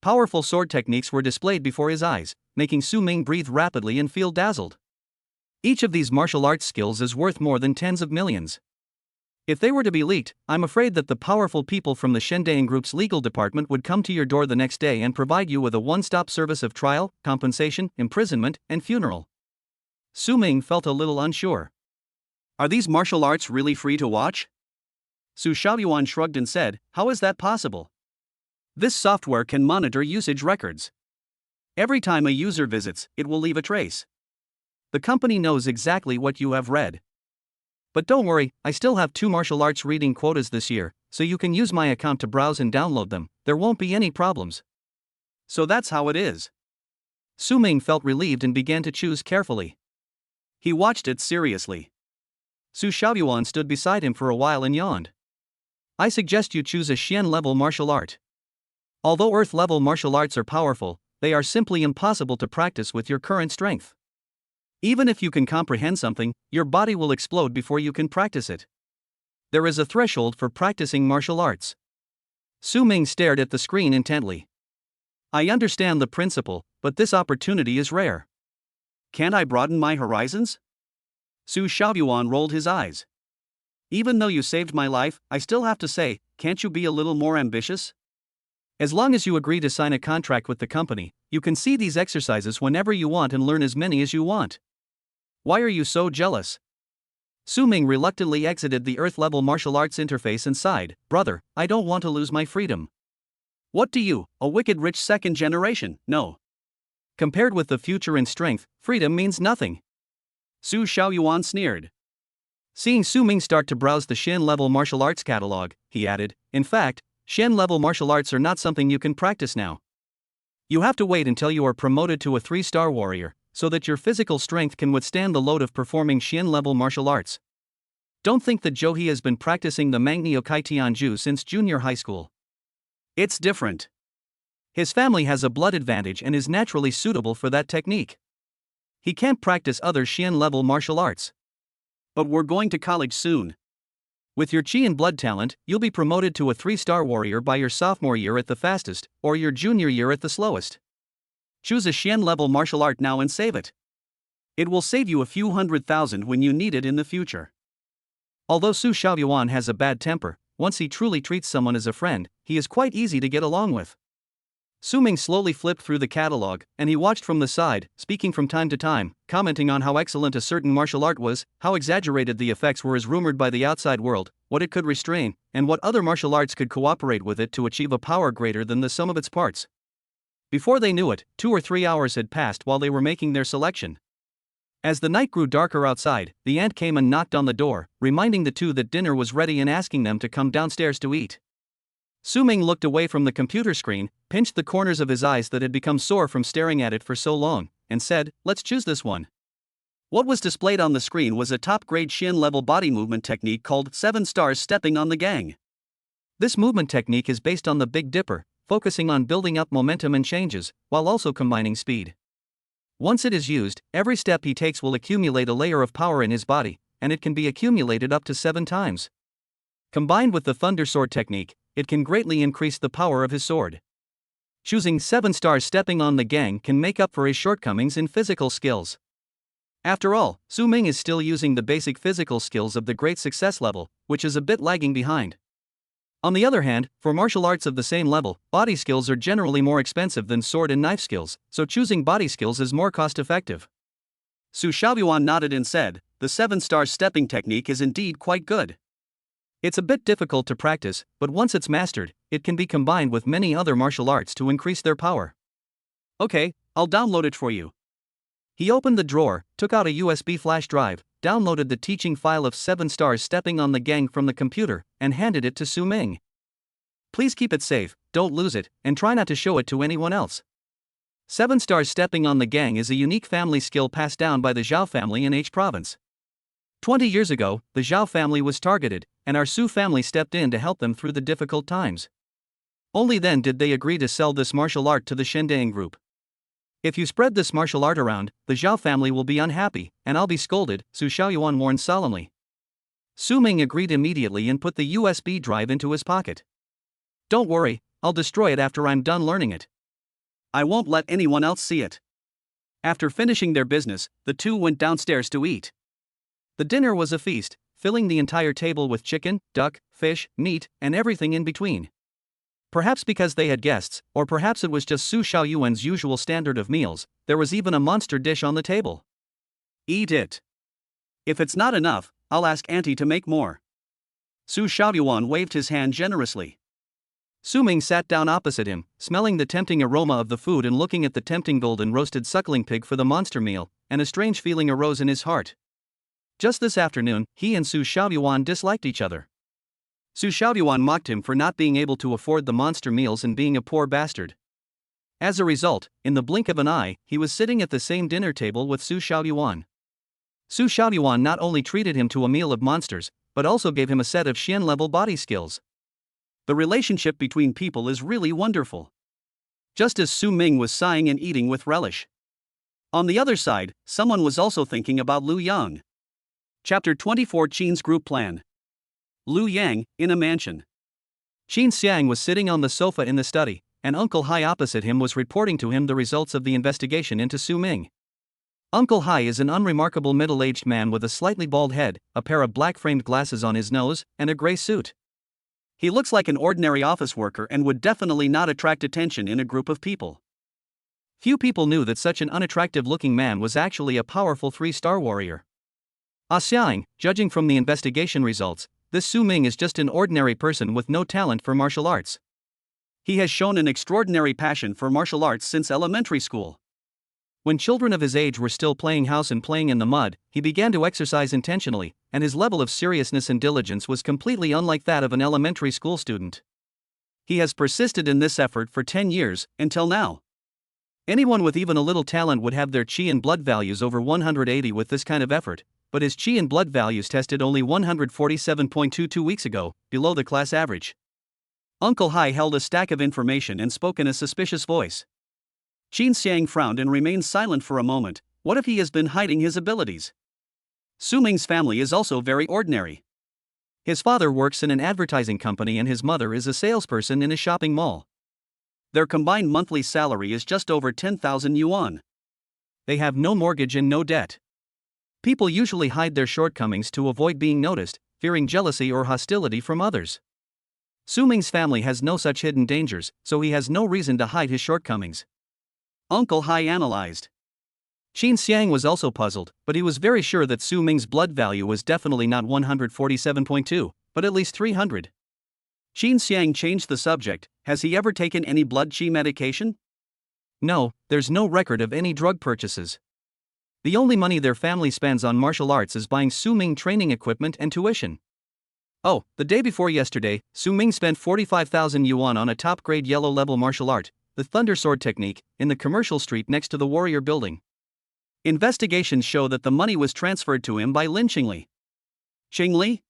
Powerful sword techniques were displayed before his eyes, making Su Ming breathe rapidly and feel dazzled. Each of these martial arts skills is worth more than tens of millions. If they were to be leaked, I'm afraid that the powerful people from the Shendang Group's legal department would come to your door the next day and provide you with a one-stop service of trial, compensation, imprisonment, and funeral. Su Ming felt a little unsure. Are these martial arts really free to watch? Su Xiaoyuan shrugged and said, "How is that possible? This software can monitor usage records. Every time a user visits, it will leave a trace. The company knows exactly what you have read. But don't worry, I still have 2 martial arts reading quotas this year, so you can use my account to browse and download them, there won't be any problems." So that's how it is. Su Ming felt relieved and began to choose carefully. He watched it seriously. Su Xiaoyuan stood beside him for a while and yawned. "I suggest you choose a Xian-level martial art. Although Earth-level martial arts are powerful, they are simply impossible to practice with your current strength. Even if you can comprehend something, your body will explode before you can practice it. There is a threshold for practicing martial arts." Su Ming stared at the screen intently. "I understand the principle, but this opportunity is rare. Can't I broaden my horizons?" Su Xiaoyuan rolled his eyes. "Even though you saved my life, I still have to say, can't you be a little more ambitious? As long as you agree to sign a contract with the company, You can see these exercises whenever you want and learn as many as you want. Why are you so jealous? Su Ming reluctantly exited the Earth-level martial arts interface and sighed, Brother, I don't want to lose my freedom. What do you, a wicked rich second generation, know? Compared with the future in strength, freedom means nothing. Su Xiaoyuan sneered. Seeing Su Ming start to browse the Shen-level martial arts catalog, he added, In fact, Shen-level martial arts are not something you can practice now. You have to wait until you are promoted to a 3-star warrior, so that your physical strength can withstand the load of performing Shen-level martial arts. Don't think that Zhou He has been practicing the Mangnio Kai Tianju since junior high school. It's different. His family has a blood advantage and is naturally suitable for that technique. He can't practice other Shen-level martial arts. But we're going to college soon. With your Qi and blood talent, you'll be promoted to a 3-star warrior by your sophomore year at the fastest, or your junior year at the slowest. Choose a Shen-level martial art now and save it. It will save you a few $100,000 when you need it in the future. Although Su Xiaoyuan has a bad temper, once he truly treats someone as a friend, he is quite easy to get along with. Su Ming slowly flipped through the catalog, and he watched from the side, speaking from time to time, commenting on how excellent a certain martial art was, how exaggerated the effects were as rumored by the outside world, what it could restrain, and what other martial arts could cooperate with it to achieve a power greater than the sum of its parts. Before they knew it, 2 or 3 hours had passed while they were making their selection. As the night grew darker outside, the aunt came and knocked on the door, reminding the two that dinner was ready and asking them to come downstairs to eat. Su Ming looked away from the computer screen, pinched the corners of his eyes that had become sore from staring at it for so long, and said, Let's choose this one. What was displayed on the screen was a top-grade Shen-level body movement technique called 7 stars stepping on the gang. This movement technique is based on the Big Dipper, focusing on building up momentum and changes, while also combining speed. Once it is used, every step he takes will accumulate a layer of power in his body, and it can be accumulated up to 7 times. Combined with the Thunder Sword technique, it can greatly increase the power of his sword. Choosing 7 stars stepping on the gang can make up for his shortcomings in physical skills. After all, Su Ming is still using the basic physical skills of the great success level, which is a bit lagging behind. On the other hand, for martial arts of the same level, body skills are generally more expensive than sword and knife skills, so choosing body skills is more cost-effective. Su Xiaoyuan nodded and said, The 7-star stepping technique is indeed quite good. It's a bit difficult to practice, but once it's mastered, it can be combined with many other martial arts to increase their power. Okay, I'll download it for you. He opened the drawer, took out a USB flash drive, downloaded the teaching file of 7 stars stepping on the gang from the computer, and handed it to Su Ming. Please keep it safe, don't lose it, and try not to show it to anyone else. 7 stars stepping on the gang is a unique family skill passed down by the Zhao family in H province. 20 years ago, the Zhao family was targeted, and our Su family stepped in to help them through the difficult times. Only then did they agree to sell this martial art to the Shendang group. If you spread this martial art around, the Zhao family will be unhappy, and I'll be scolded, Su Xiaoyuan warned solemnly. Su Ming agreed immediately and put the USB drive into his pocket. Don't worry, I'll destroy it after I'm done learning it. I won't let anyone else see it. After finishing their business, the two went downstairs to eat. The dinner was a feast, filling the entire table with chicken, duck, fish, meat, and everything in between. Perhaps because they had guests, or perhaps it was just Su Xiaoyuan's usual standard of meals, there was even a monster dish on the table. Eat it. If it's not enough, I'll ask Auntie to make more. Su Xiaoyuan waved his hand generously. Su Ming sat down opposite him, smelling the tempting aroma of the food and looking at the tempting golden roasted suckling pig for the monster meal, and a strange feeling arose in his heart. Just this afternoon, he and Su Xiaoyuan disliked each other. Su Xiaoyuan mocked him for not being able to afford the monster meals and being a poor bastard. As a result, in the blink of an eye, he was sitting at the same dinner table with Su Xiaoyuan. Su Xiaoyuan not only treated him to a meal of monsters, but also gave him a set of Xian-level body skills. The relationship between people is really wonderful. Just as Su Ming was sighing and eating with relish. On the other side, someone was also thinking about Lu Yang. Chapter 24 Qin's Group Plan. Lu Yang, in a mansion. Qin Xiang was sitting on the sofa in the study, and Uncle Hai opposite him was reporting to him the results of the investigation into Su Ming. Uncle Hai is an unremarkable middle-aged man with a slightly bald head, a pair of black-framed glasses on his nose, and a gray suit. He looks like an ordinary office worker and would definitely not attract attention in a group of people. Few people knew that such an unattractive-looking man was actually a powerful 3-star warrior. Xiang, judging from the investigation results, this Su Ming is just an ordinary person with no talent for martial arts. He has shown an extraordinary passion for martial arts since elementary school. When children of his age were still playing house and playing in the mud, he began to exercise intentionally, and his level of seriousness and diligence was completely unlike that of an elementary school student. He has persisted in this effort for 10 years, until now. Anyone with even a little talent would have their qi and blood values over 180 with this kind of effort, but his qi and blood values tested only 147.22 weeks ago, below the class average. Uncle Hai held a stack of information and spoke in a suspicious voice. Xiang frowned and remained silent for a moment. What if he has been hiding his abilities? Su Ming's family is also very ordinary. His father works in an advertising company and his mother is a salesperson in a shopping mall. Their combined monthly salary is just over 10,000 yuan. They have no mortgage and no debt. People usually hide their shortcomings to avoid being noticed, fearing jealousy or hostility from others. Su Ming's family has no such hidden dangers, so he has no reason to hide his shortcomings. Uncle Hai analyzed. Xiang was also puzzled, but he was very sure that Su Ming's blood value was definitely not 147.2, but at least 300. Xiang changed the subject. Has he ever taken any blood qi medication? No, there's no record of any drug purchases. The only money their family spends on martial arts is buying Su Ming training equipment and tuition. Oh, the day before yesterday, Su Ming spent 45,000 yuan on a top-grade yellow-level martial art, the Thunder Sword technique, in the commercial street next to the Warrior Building. Investigations show that the money was transferred to him by Lin Qingli. Qingli?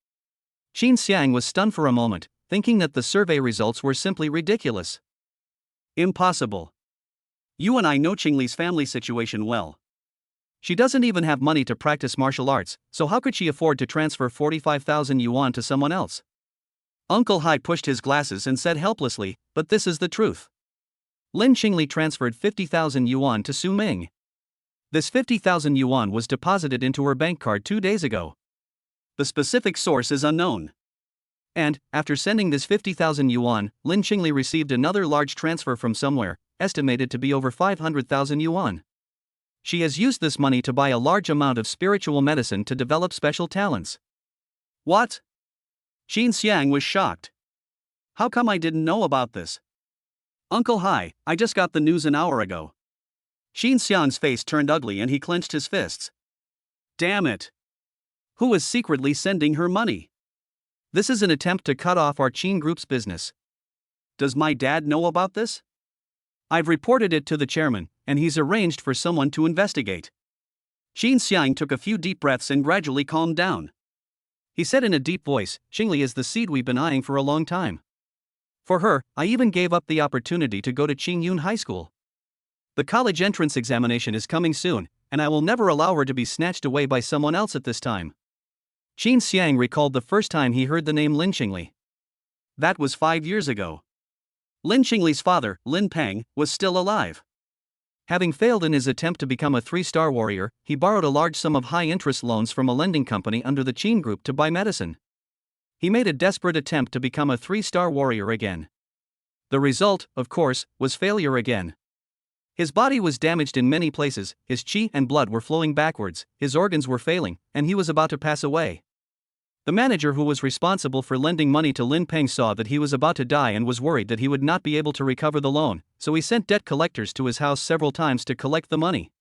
Xiang was stunned for a moment, thinking that the survey results were simply ridiculous. Impossible. You and I know Qingli's family situation well. She doesn't even have money to practice martial arts, so how could she afford to transfer 45,000 yuan to someone else? Uncle Hai pushed his glasses and said helplessly, but this is the truth. Lin Qingli transferred 50,000 yuan to Su Ming. This 50,000 yuan was deposited into her bank card 2 days ago. The specific source is unknown. And, after sending this 50,000 yuan, Lin Qingli received another large transfer from somewhere, estimated to be over 500,000 yuan. She has used this money to buy a large amount of spiritual medicine to develop special talents. What? Xiang was shocked. How come I didn't know about this? Uncle Hai, I just got the news an hour ago. Xiang's face turned ugly and he clenched his fists. Damn it! Who is secretly sending her money? This is an attempt to cut off our Qin Group's business. Does my dad know about this? I've reported it to the chairman, and he's arranged for someone to investigate. Xiang took a few deep breaths and gradually calmed down. He said in a deep voice, Qingli is the seed we've been eyeing for a long time. For her, I even gave up the opportunity to go to Qingyun High School. The college entrance examination is coming soon, and I will never allow her to be snatched away by someone else at this time. Xiang recalled the first time he heard the name Lin Qingli. That was 5 years ago. Lin Qingli's father, Lin Peng, was still alive. Having failed in his attempt to become a 3-star warrior, he borrowed a large sum of high-interest loans from a lending company under the Qin Group to buy medicine. He made a desperate attempt to become a 3-star warrior again. The result, of course, was failure again. His body was damaged in many places, his qi and blood were flowing backwards, his organs were failing, and he was about to pass away. The manager who was responsible for lending money to Lin Peng saw that he was about to die and was worried that he would not be able to recover the loan, so he sent debt collectors to his house several times to collect the money.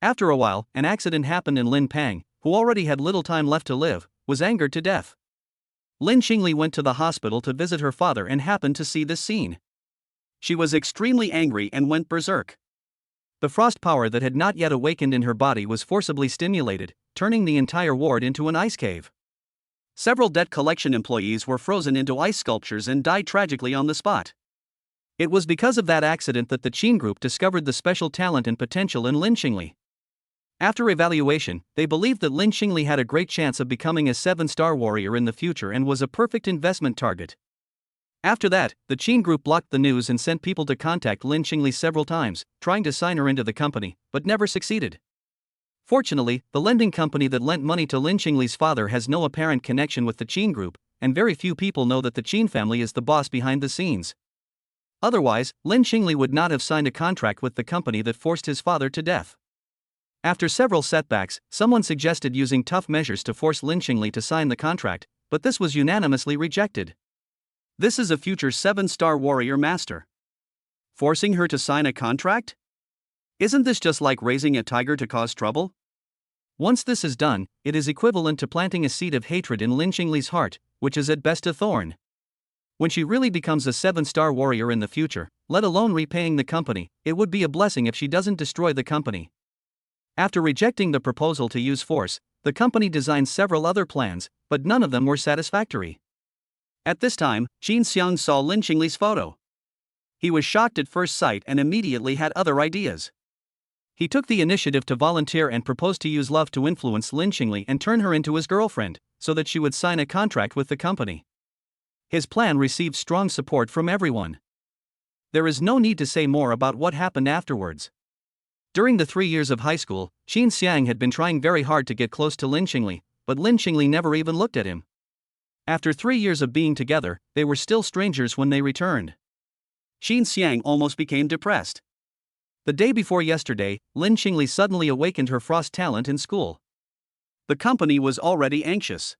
After a while, an accident happened and Lin Peng, who already had little time left to live, was angered to death. Lin Qingli went to the hospital to visit her father and happened to see this scene. She was extremely angry and went berserk. The frost power that had not yet awakened in her body was forcibly stimulated, turning the entire ward into an ice cave. Several debt collection employees were frozen into ice sculptures and died tragically on the spot. It was because of that accident that the Qin Group discovered the special talent and potential in Lin Qingli. After evaluation, they believed that Lin Qingli had a great chance of becoming a 7-star warrior in the future and was a perfect investment target. After that, the Qin Group blocked the news and sent people to contact Lin Qingli several times, trying to sign her into the company, but never succeeded. Fortunately, the lending company that lent money to Lin Qingli's father has no apparent connection with the Qin Group, and very few people know that the Qin family is the boss behind the scenes. Otherwise, Lin Qingli would not have signed a contract with the company that forced his father to death. After several setbacks, someone suggested using tough measures to force Lin Qingli to sign the contract, but this was unanimously rejected. This is a future 7-star warrior master. Forcing her to sign a contract? Isn't this just like raising a tiger to cause trouble? Once this is done, it is equivalent to planting a seed of hatred in Lin Qingli's heart, which is at best a thorn. When she really becomes a 7-star warrior in the future, let alone repaying the company, it would be a blessing if she doesn't destroy the company. After rejecting the proposal to use force, the company designed several other plans, but none of them were satisfactory. At this time, Xiang saw Lin Qingli's photo. He was shocked at first sight and immediately had other ideas. He took the initiative to volunteer and proposed to use love to influence Lin Qingli and turn her into his girlfriend, so that she would sign a contract with the company. His plan received strong support from everyone. There is no need to say more about what happened afterwards. During the 3 years of high school, Xiang had been trying very hard to get close to Lin Qingli, but Lin Qingli never even looked at him. After 3 years of being together, they were still strangers when they returned. Xiang almost became depressed. The day before yesterday, Lin Qingli suddenly awakened her frost talent in school. The company was already anxious.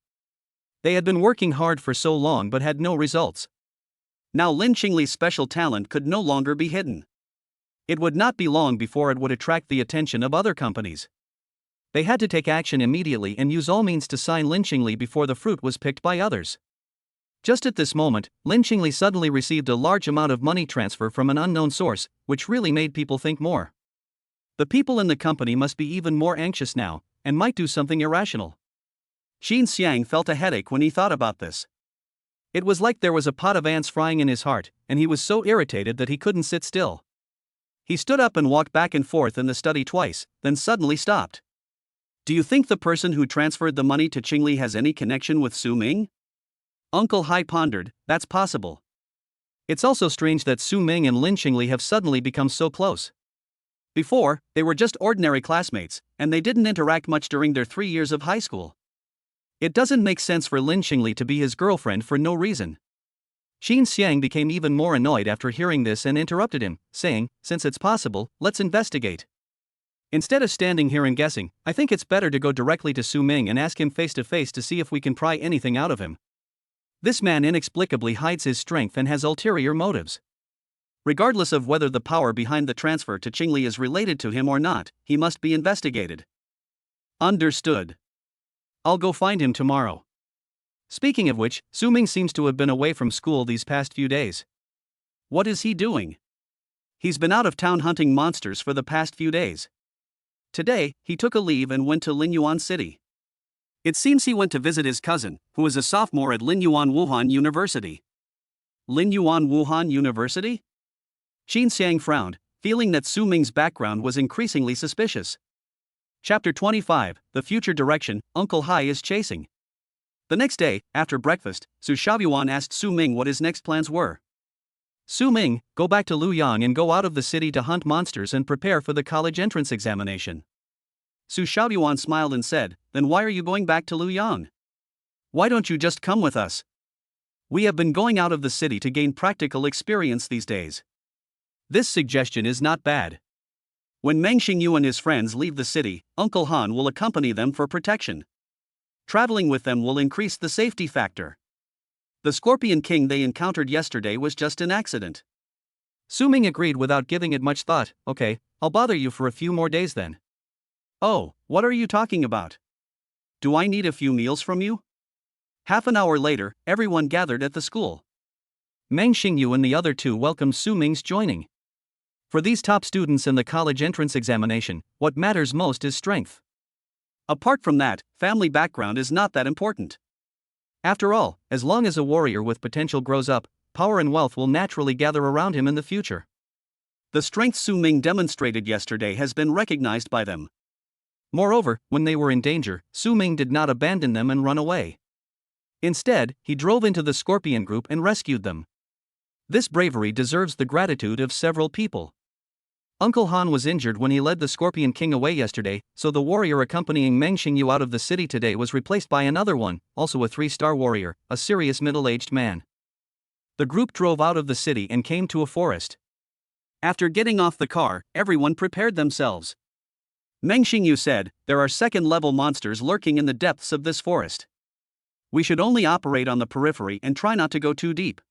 They had been working hard for so long but had no results. Now Lin Qingli's special talent could no longer be hidden. It would not be long before it would attract the attention of other companies. They had to take action immediately and use all means to sign Lin Qingli before the fruit was picked by others. Just at this moment, Lin Qingli suddenly received a large amount of money transfer from an unknown source, which really made people think more. The people in the company must be even more anxious now, and might do something irrational. Xiang felt a headache when he thought about this. It was like there was a pot of ants frying in his heart, and he was so irritated that he couldn't sit still. He stood up and walked back and forth in the study twice, then suddenly stopped. Do you think the person who transferred the money to Qingli has any connection with Su Ming? Uncle Hai pondered, that's possible. It's also strange that Su Ming and Lin Qingli have suddenly become so close. Before, they were just ordinary classmates, and they didn't interact much during their 3 years of high school. It doesn't make sense for Lin Qingli to be his girlfriend for no reason. Xiang became even more annoyed after hearing this and interrupted him, saying, since it's possible, let's investigate. Instead of standing here and guessing, I think it's better to go directly to Su Ming and ask him face to face to see if we can pry anything out of him. This man inexplicably hides his strength and has ulterior motives. Regardless of whether the power behind the transfer to Qingli is related to him or not, he must be investigated. Understood. I'll go find him tomorrow. Speaking of which, Su Ming seems to have been away from school these past few days. What is he doing? He's been out of town hunting monsters for the past few days. Today, he took a leave and went to Linyuan City. It seems he went to visit his cousin, who is a sophomore at Linyuan Wuhan University. Linyuan Wuhan University? Xiang frowned, feeling that Su Ming's background was increasingly suspicious. Chapter 25, The Future Direction, Uncle Hai is Chasing. The next day, after breakfast, Su Shaoyuan asked Su Ming what his next plans were. Su Ming, go back to Luoyang and go out of the city to hunt monsters and prepare for the college entrance examination. Su Shaoyuan smiled and said, then why are you going back to Luoyang? Why don't you just come with us? We have been going out of the city to gain practical experience these days. This suggestion is not bad. When Meng Xingyu and his friends leave the city, Uncle Han will accompany them for protection. Traveling with them will increase the safety factor. The Scorpion King they encountered yesterday was just an accident. Su Ming agreed without giving it much thought. Okay, I'll bother you for a few more days then. Oh, what are you talking about? Do I need a few meals from you? Half an hour later, everyone gathered at the school. Meng Xingyu and the other two welcomed Su Ming's joining. For these top students in the college entrance examination, what matters most is strength. Apart from that, family background is not that important. After all, as long as a warrior with potential grows up, power and wealth will naturally gather around him in the future. The strength Su Ming demonstrated yesterday has been recognized by them. Moreover, when they were in danger, Su Ming did not abandon them and run away. Instead, he drove into the Scorpion group and rescued them. This bravery deserves the gratitude of several people. Uncle Han was injured when he led the Scorpion King away yesterday, so the warrior accompanying Meng Xingyu out of the city today was replaced by another one, also a 3-star warrior, a serious middle-aged man. The group drove out of the city and came to a forest. After getting off the car, everyone prepared themselves. Meng Xingyu said, "There are second-level monsters lurking in the depths of this forest. We should only operate on the periphery and try not to go too deep."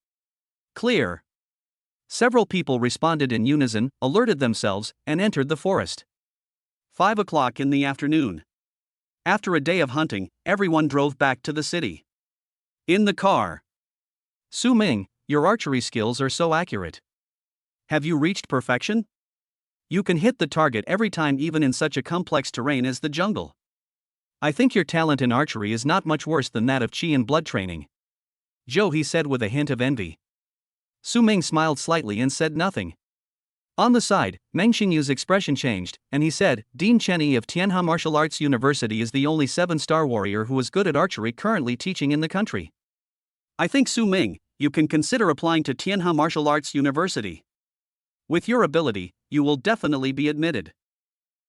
Clear. Several people responded in unison, alerted themselves, and entered the forest. 5 o'clock in the afternoon. After a day of hunting, everyone drove back to the city. In the car. "Su Ming, your archery skills are so accurate. Have you reached perfection? You can hit the target every time, even in such a complex terrain as the jungle. I think your talent in archery is not much worse than that of qi and blood training." He said with a hint of envy. Su Ming smiled slightly and said nothing. On the side, Meng Xingyu's expression changed, and he said, "Dean Chenyi of Tianhe Martial Arts University is the only 7-star warrior who is good at archery currently teaching in the country. I think, Su Ming, you can consider applying to Tianhe Martial Arts University. With your ability, you will definitely be admitted.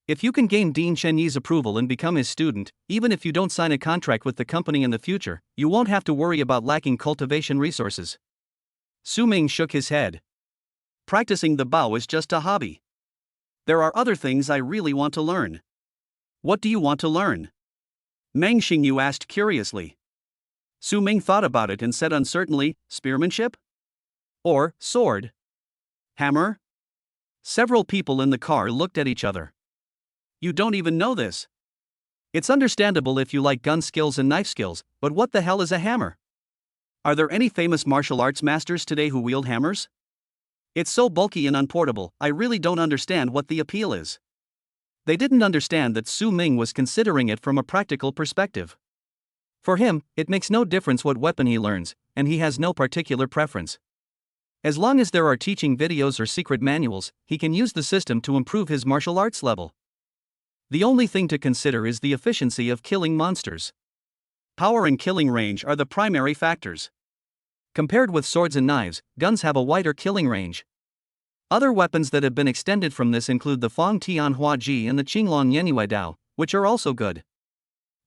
If you can gain Dean Chenyi's approval and become his student, even if you don't sign a contract with the company in the future, you won't have to worry about lacking cultivation resources." Su Ming shook his head. "Practicing the bow is just a hobby. There are other things I really want to learn." "What do you want to learn?" Meng Xingyu asked curiously. Su Ming thought about it and said uncertainly, "Spearmanship? Or sword? Hammer?" Several people in the car looked at each other. "You don't even know this. It's understandable if you like gun skills and knife skills, but what the hell is a hammer? Are there any famous martial arts masters today who wield hammers? It's so bulky and unportable, I really don't understand what the appeal is." They didn't understand that Su Ming was considering it from a practical perspective. For him, it makes no difference what weapon he learns, and he has no particular preference. As long as there are teaching videos or secret manuals, he can use the system to improve his martial arts level. The only thing to consider is the efficiency of killing monsters. Power and killing range are the primary factors. Compared with swords and knives, guns have a wider killing range. Other weapons that have been extended from this include the Fong Tian Hua Ji and the Qinglong Yenwei Dao, which are also good.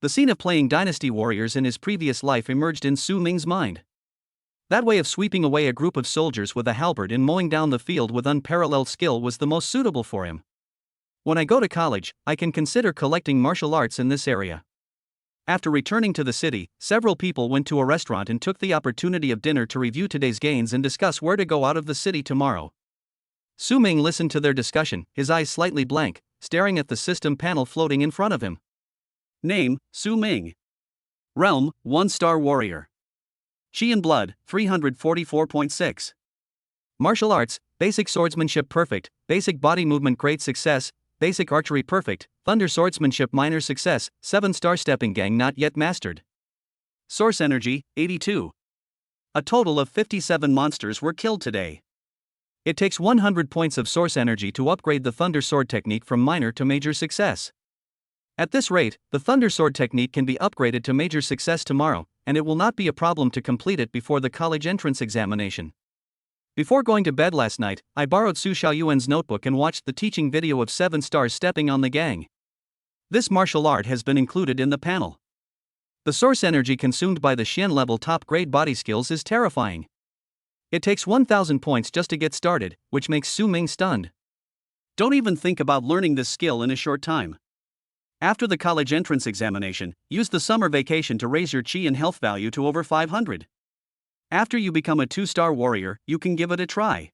The scene of playing Dynasty Warriors in his previous life emerged in Su Ming's mind. That way of sweeping away a group of soldiers with a halberd and mowing down the field with unparalleled skill was the most suitable for him. "When I go to college, I can consider collecting martial arts in this area." After returning to the city, several people went to a restaurant and took the opportunity of dinner to review today's gains and discuss where to go out of the city tomorrow. Su Ming listened to their discussion, his eyes slightly blank, staring at the system panel floating in front of him. Name, Su Ming. Realm, 1-star warrior. Qi and blood, 344.6. Martial arts, basic swordsmanship perfect, basic body movement great success, basic archery perfect, thunder swordsmanship minor success, 7-star stepping gang not yet mastered. Source energy, 82. A total of 57 monsters were killed today. It takes 100 points of source energy to upgrade the thunder sword technique from minor to major success. At this rate, the thunder sword technique can be upgraded to major success tomorrow, and it will not be a problem to complete it before the college entrance examination. Before going to bed last night, I borrowed Su Xiaoyuan's notebook and watched the teaching video of 7 stars stepping on the gang. This martial art has been included in the panel. The source energy consumed by the Xian level top grade body skills is terrifying. It takes 1000 points just to get started, which makes Su Ming stunned. Don't even think about learning this skill in a short time. After the college entrance examination, use the summer vacation to raise your qi and health value to over 500. After you become a 2-star warrior, you can give it a try.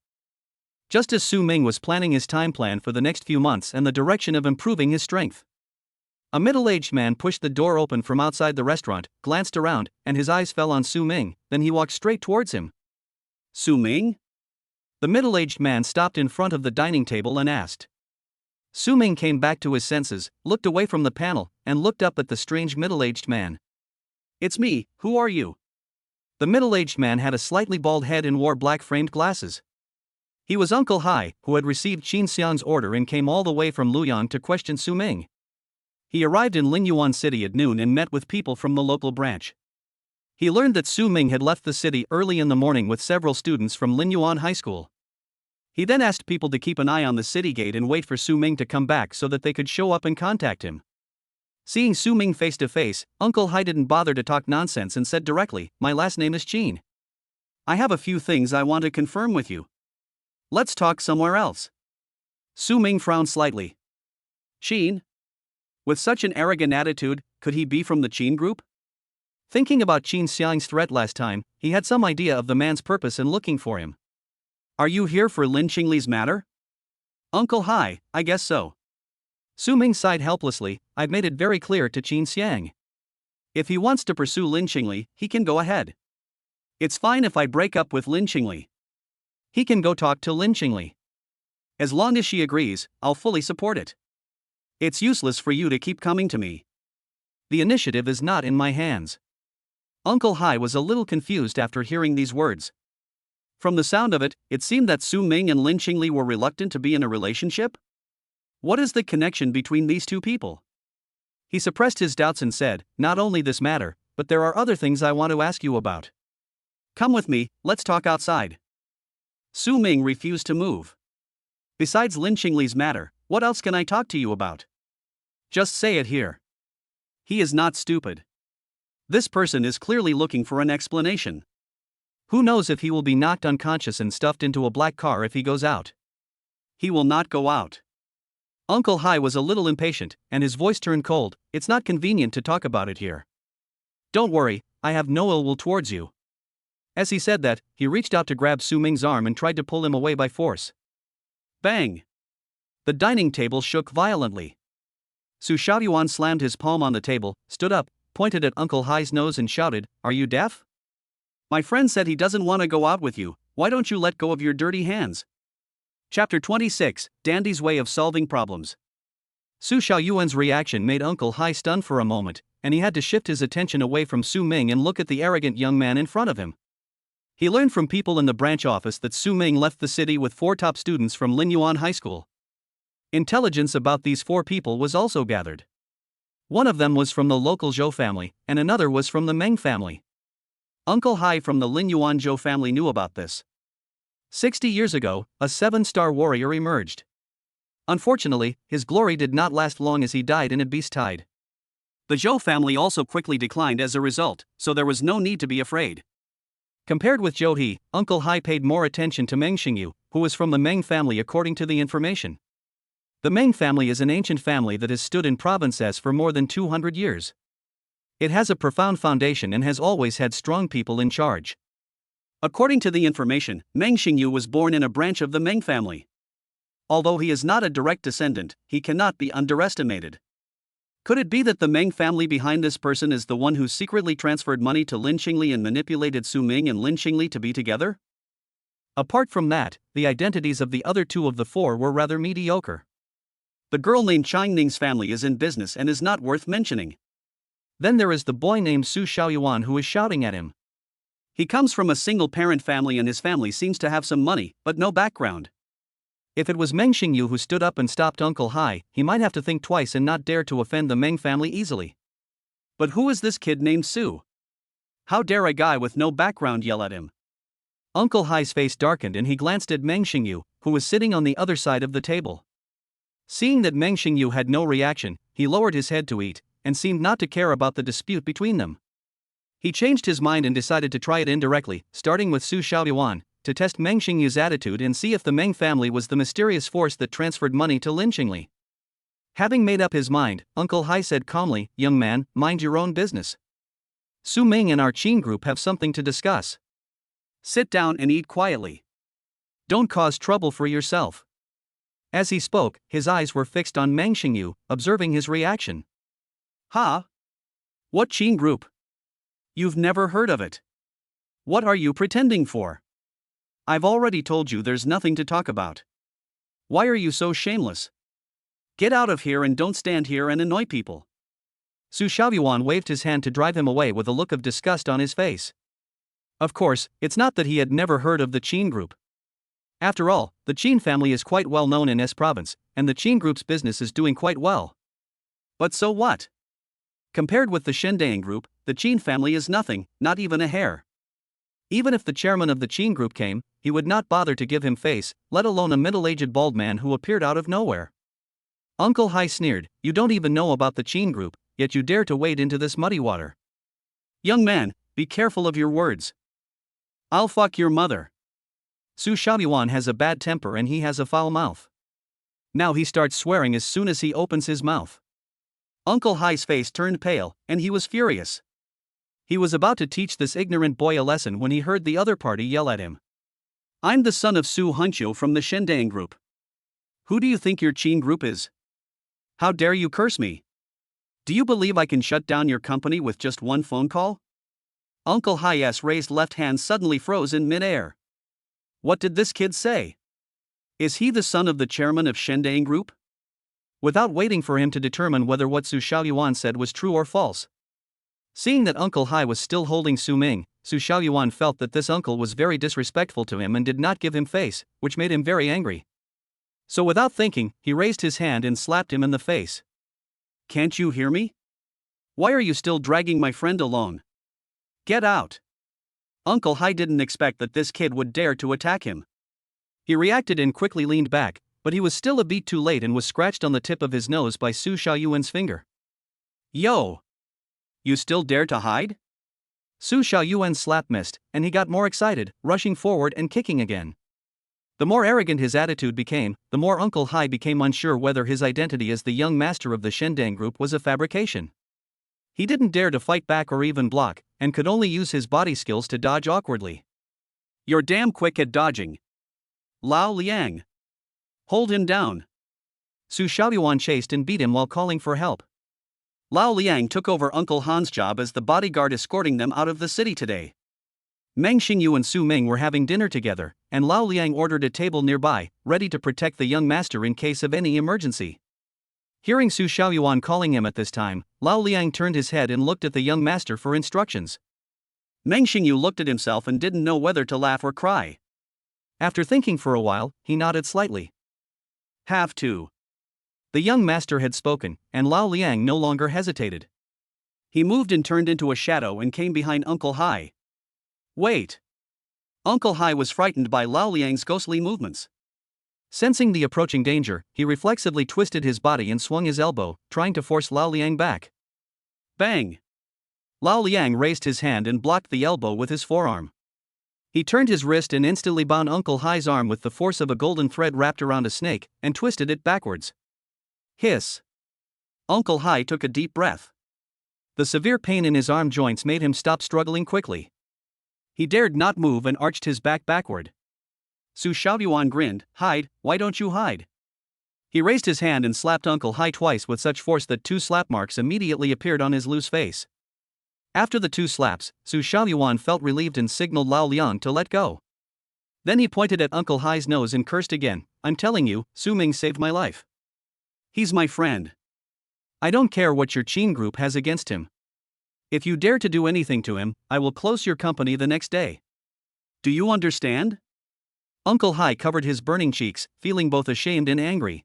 Just as Su Ming was planning his time plan for the next few months and the direction of improving his strength, a middle-aged man pushed the door open from outside the restaurant, glanced around, and his eyes fell on Su Ming, then he walked straight towards him. "Su Ming?" The middle-aged man stopped in front of the dining table and asked. Su Ming came back to his senses, looked away from the panel, and looked up at the strange middle-aged man. "It's me, who are you?" The middle-aged man had a slightly bald head and wore black-framed glasses. He was Uncle Hai, who had received Qin Xiang's order and came all the way from Luoyang to question Su Ming. He arrived in Lingyuan City at noon and met with people from the local branch. He learned that Su Ming had left the city early in the morning with several students from Lingyuan High School. He then asked people to keep an eye on the city gate and wait for Su Ming to come back so that they could show up and contact him. Seeing Su Ming face to face, Uncle Hai didn't bother to talk nonsense and said directly, "My last name is Qin." I have a few things I want to confirm with you. Let's talk somewhere else. Su Ming frowned slightly. Qin? With such an arrogant attitude, could he be from the Qin group? Thinking about Qin Xiang's threat last time, he had some idea of the man's purpose in looking for him. Are you here for Lin Qingli's matter? Uncle Hai, I guess so. Su Ming sighed helplessly. I've made it very clear to Qin Xiang. If he wants to pursue Lin Qingli, he can go ahead. It's fine if I break up with Lin Qingli. He can go talk to Lin Qingli. As long as she agrees, I'll fully support it. It's useless for you to keep coming to me. The initiative is not in my hands. Uncle Hai was a little confused after hearing these words. From the sound of it, it seemed that Su Ming and Lin Qingli were reluctant to be in a relationship? What is the connection between these two people? He suppressed his doubts and said, not only this matter, but there are other things I want to ask you about. Come with me, let's talk outside. Su Ming refused to move. Besides Lin Qingli's matter, what else can I talk to you about? Just say it here. He is not stupid. This person is clearly looking for an explanation. Who knows if he will be knocked unconscious and stuffed into a black car if he goes out? He will not go out. Uncle Hai was a little impatient, and his voice turned cold. It's not convenient to talk about it here. Don't worry, I have no ill will towards you. As he said that, he reached out to grab Su Ming's arm and tried to pull him away by force. Bang! The dining table shook violently. Su Xiaoyuan slammed his palm on the table, stood up, pointed at Uncle Hai's nose and shouted, Are you deaf? My friend said he doesn't want to go out with you, why don't you let go of your dirty hands? Chapter 26, Dandy's Way of Solving Problems. Su Xiaoyuan's reaction made Uncle Hai stunned for a moment, and he had to shift his attention away from Su Ming and look at the arrogant young man in front of him. He learned from people in the branch office that Su Ming left the city with 4 top students from Linyuan High School. Intelligence about these 4 people was also gathered. One of them was from the local Zhou family, and another was from the Meng family. Uncle Hai from the Linyuan Zhou family knew about this. 60 years ago, a 7-star warrior emerged. Unfortunately, his glory did not last long as he died in a beast tide. The Zhou family also quickly declined as a result, so there was no need to be afraid. Compared with Zhou He, Uncle Hai paid more attention to Meng Xingyu, who was from the Meng family according to the information. The Meng family is an ancient family that has stood in provinces for more than 200 years. It has a profound foundation and has always had strong people in charge. According to the information, Meng Xingyu was born in a branch of the Meng family. Although he is not a direct descendant, he cannot be underestimated. Could it be that the Meng family behind this person is the one who secretly transferred money to Lin Qingli and manipulated Su Ming and Lin Qingli to be together? Apart from that, the identities of the other 2 of the 4 were rather mediocre. The girl named Chang Ning's family is in business and is not worth mentioning. Then there is the boy named Su Xiaoyuan who is shouting at him. He comes from a single-parent family and his family seems to have some money, but no background. If it was Meng Xingyu who stood up and stopped Uncle Hai, he might have to think twice and not dare to offend the Meng family easily. But who is this kid named Su? How dare a guy with no background yell at him? Uncle Hai's face darkened and he glanced at Meng Xingyu, who was sitting on the other side of the table. Seeing that Meng Xingyu had no reaction, he lowered his head to eat, and seemed not to care about the dispute between them. He changed his mind and decided to try it indirectly, starting with Su Xiaoyuan, to test Meng Xingyu's attitude and see if the Meng family was the mysterious force that transferred money to Lin Qingli. Having made up his mind, Uncle Hai said calmly, Young man, mind your own business. Su Ming and our Qin group have something to discuss. Sit down and eat quietly. Don't cause trouble for yourself. As he spoke, his eyes were fixed on Meng Xingyu, observing his reaction. Ha? What Qin group? You've never heard of it. What are you pretending for? I've already told you there's nothing to talk about. Why are you so shameless? Get out of here and don't stand here and annoy people. Su Xiaoyuan waved his hand to drive him away with a look of disgust on his face. Of course, it's not that he had never heard of the Qin group. After all, the Qin family is quite well known in S province, and the Qin group's business is doing quite well. But so what? Compared with the Shendang group, the Qin family is nothing, not even a hair. Even if the chairman of the Qin group came, he would not bother to give him face, let alone a middle-aged bald man who appeared out of nowhere. Uncle Hai sneered, You don't even know about the Qin group, yet you dare to wade into this muddy water. Young man, be careful of your words. I'll fuck your mother. Su Xiaoyuan has a bad temper and he has a foul mouth. Now he starts swearing as soon as he opens his mouth. Uncle Hai's face turned pale, and he was furious. He was about to teach this ignorant boy a lesson when he heard the other party yell at him. I'm the son of Su Hunqiu from the Shendang group. Who do you think your Qin group is? How dare you curse me? Do you believe I can shut down your company with just one phone call? Uncle Hai's raised left hand suddenly froze in midair. What did this kid say? Is he the son of the chairman of Shendang group? Without waiting for him to determine whether what Su Xiaoyuan said was true or false. Seeing that Uncle Hai was still holding Su Ming, Su Xiaoyuan felt that this uncle was very disrespectful to him and did not give him face, which made him very angry. So without thinking, he raised his hand and slapped him in the face. Can't you hear me? Why are you still dragging my friend along? Get out! Uncle Hai didn't expect that this kid would dare to attack him. He reacted and quickly leaned back, but he was still a beat too late and was scratched on the tip of his nose by Su Xiaoyuan's finger. Yo! You still dare to hide? Su Xiaoyuan's slap missed, and he got more excited, rushing forward and kicking again. The more arrogant his attitude became, the more Uncle Hai became unsure whether his identity as the young master of the Shendang group was a fabrication. He didn't dare to fight back or even block, and could only use his body skills to dodge awkwardly. You're damn quick at dodging. Lao Liang. Hold him down. Su Xiaoyuan chased and beat him while calling for help. Lao Liang took over Uncle Han's job as the bodyguard escorting them out of the city today. Meng Xingyu and Su Ming were having dinner together, and Lao Liang ordered a table nearby, ready to protect the young master in case of any emergency. Hearing Su Xiaoyuan calling him at this time, Lao Liang turned his head and looked at the young master for instructions. Meng Xingyu looked at himself and didn't know whether to laugh or cry. After thinking for a while, he nodded slightly. Have to. The young master had spoken, and Lao Liang no longer hesitated. He moved and turned into a shadow and came behind Uncle Hai. Wait. Uncle Hai was frightened by Lao Liang's ghostly movements. Sensing the approaching danger, he reflexively twisted his body and swung his elbow, trying to force Lao Liang back. Bang! Lao Liang raised his hand and blocked the elbow with his forearm. He turned his wrist and instantly bound Uncle Hai's arm with the force of a golden thread wrapped around a snake, and twisted it backwards. Hiss! Uncle Hai took a deep breath. The severe pain in his arm joints made him stop struggling quickly. He dared not move and arched his back backward. Su Xiaoyuan grinned. Hide, why don't you hide? He raised his hand and slapped Uncle Hai twice with such force that 2 slap marks immediately appeared on his loose face. After the 2 slaps, Su Xiaoyuan felt relieved and signaled Lao Liang to let go. Then he pointed at Uncle Hai's nose and cursed again. I'm telling you, Su Ming saved my life. He's my friend. I don't care what your Qin group has against him. If you dare to do anything to him, I will close your company the next day. Do you understand? Uncle Hai covered his burning cheeks, feeling both ashamed and angry.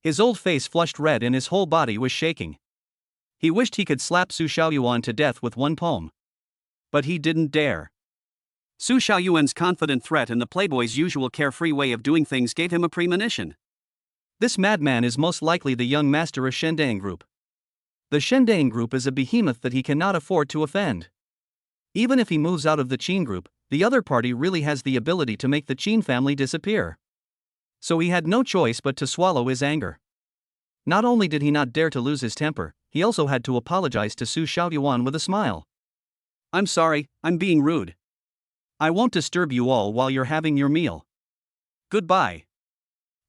His old face flushed red and his whole body was shaking. He wished he could slap Su Xiaoyuan to death with one palm. But he didn't dare. Su Xiaoyuan's confident threat and the playboy's usual carefree way of doing things gave him a premonition. This madman is most likely the young master of Shendang group. The Shendang group is a behemoth that he cannot afford to offend. Even if he moves out of the Qin group, the other party really has the ability to make the Qin family disappear. So he had no choice but to swallow his anger. Not only did he not dare to lose his temper, he also had to apologize to Su Xiaoyuan with a smile. I'm sorry, I'm being rude. I won't disturb you all while you're having your meal. Goodbye.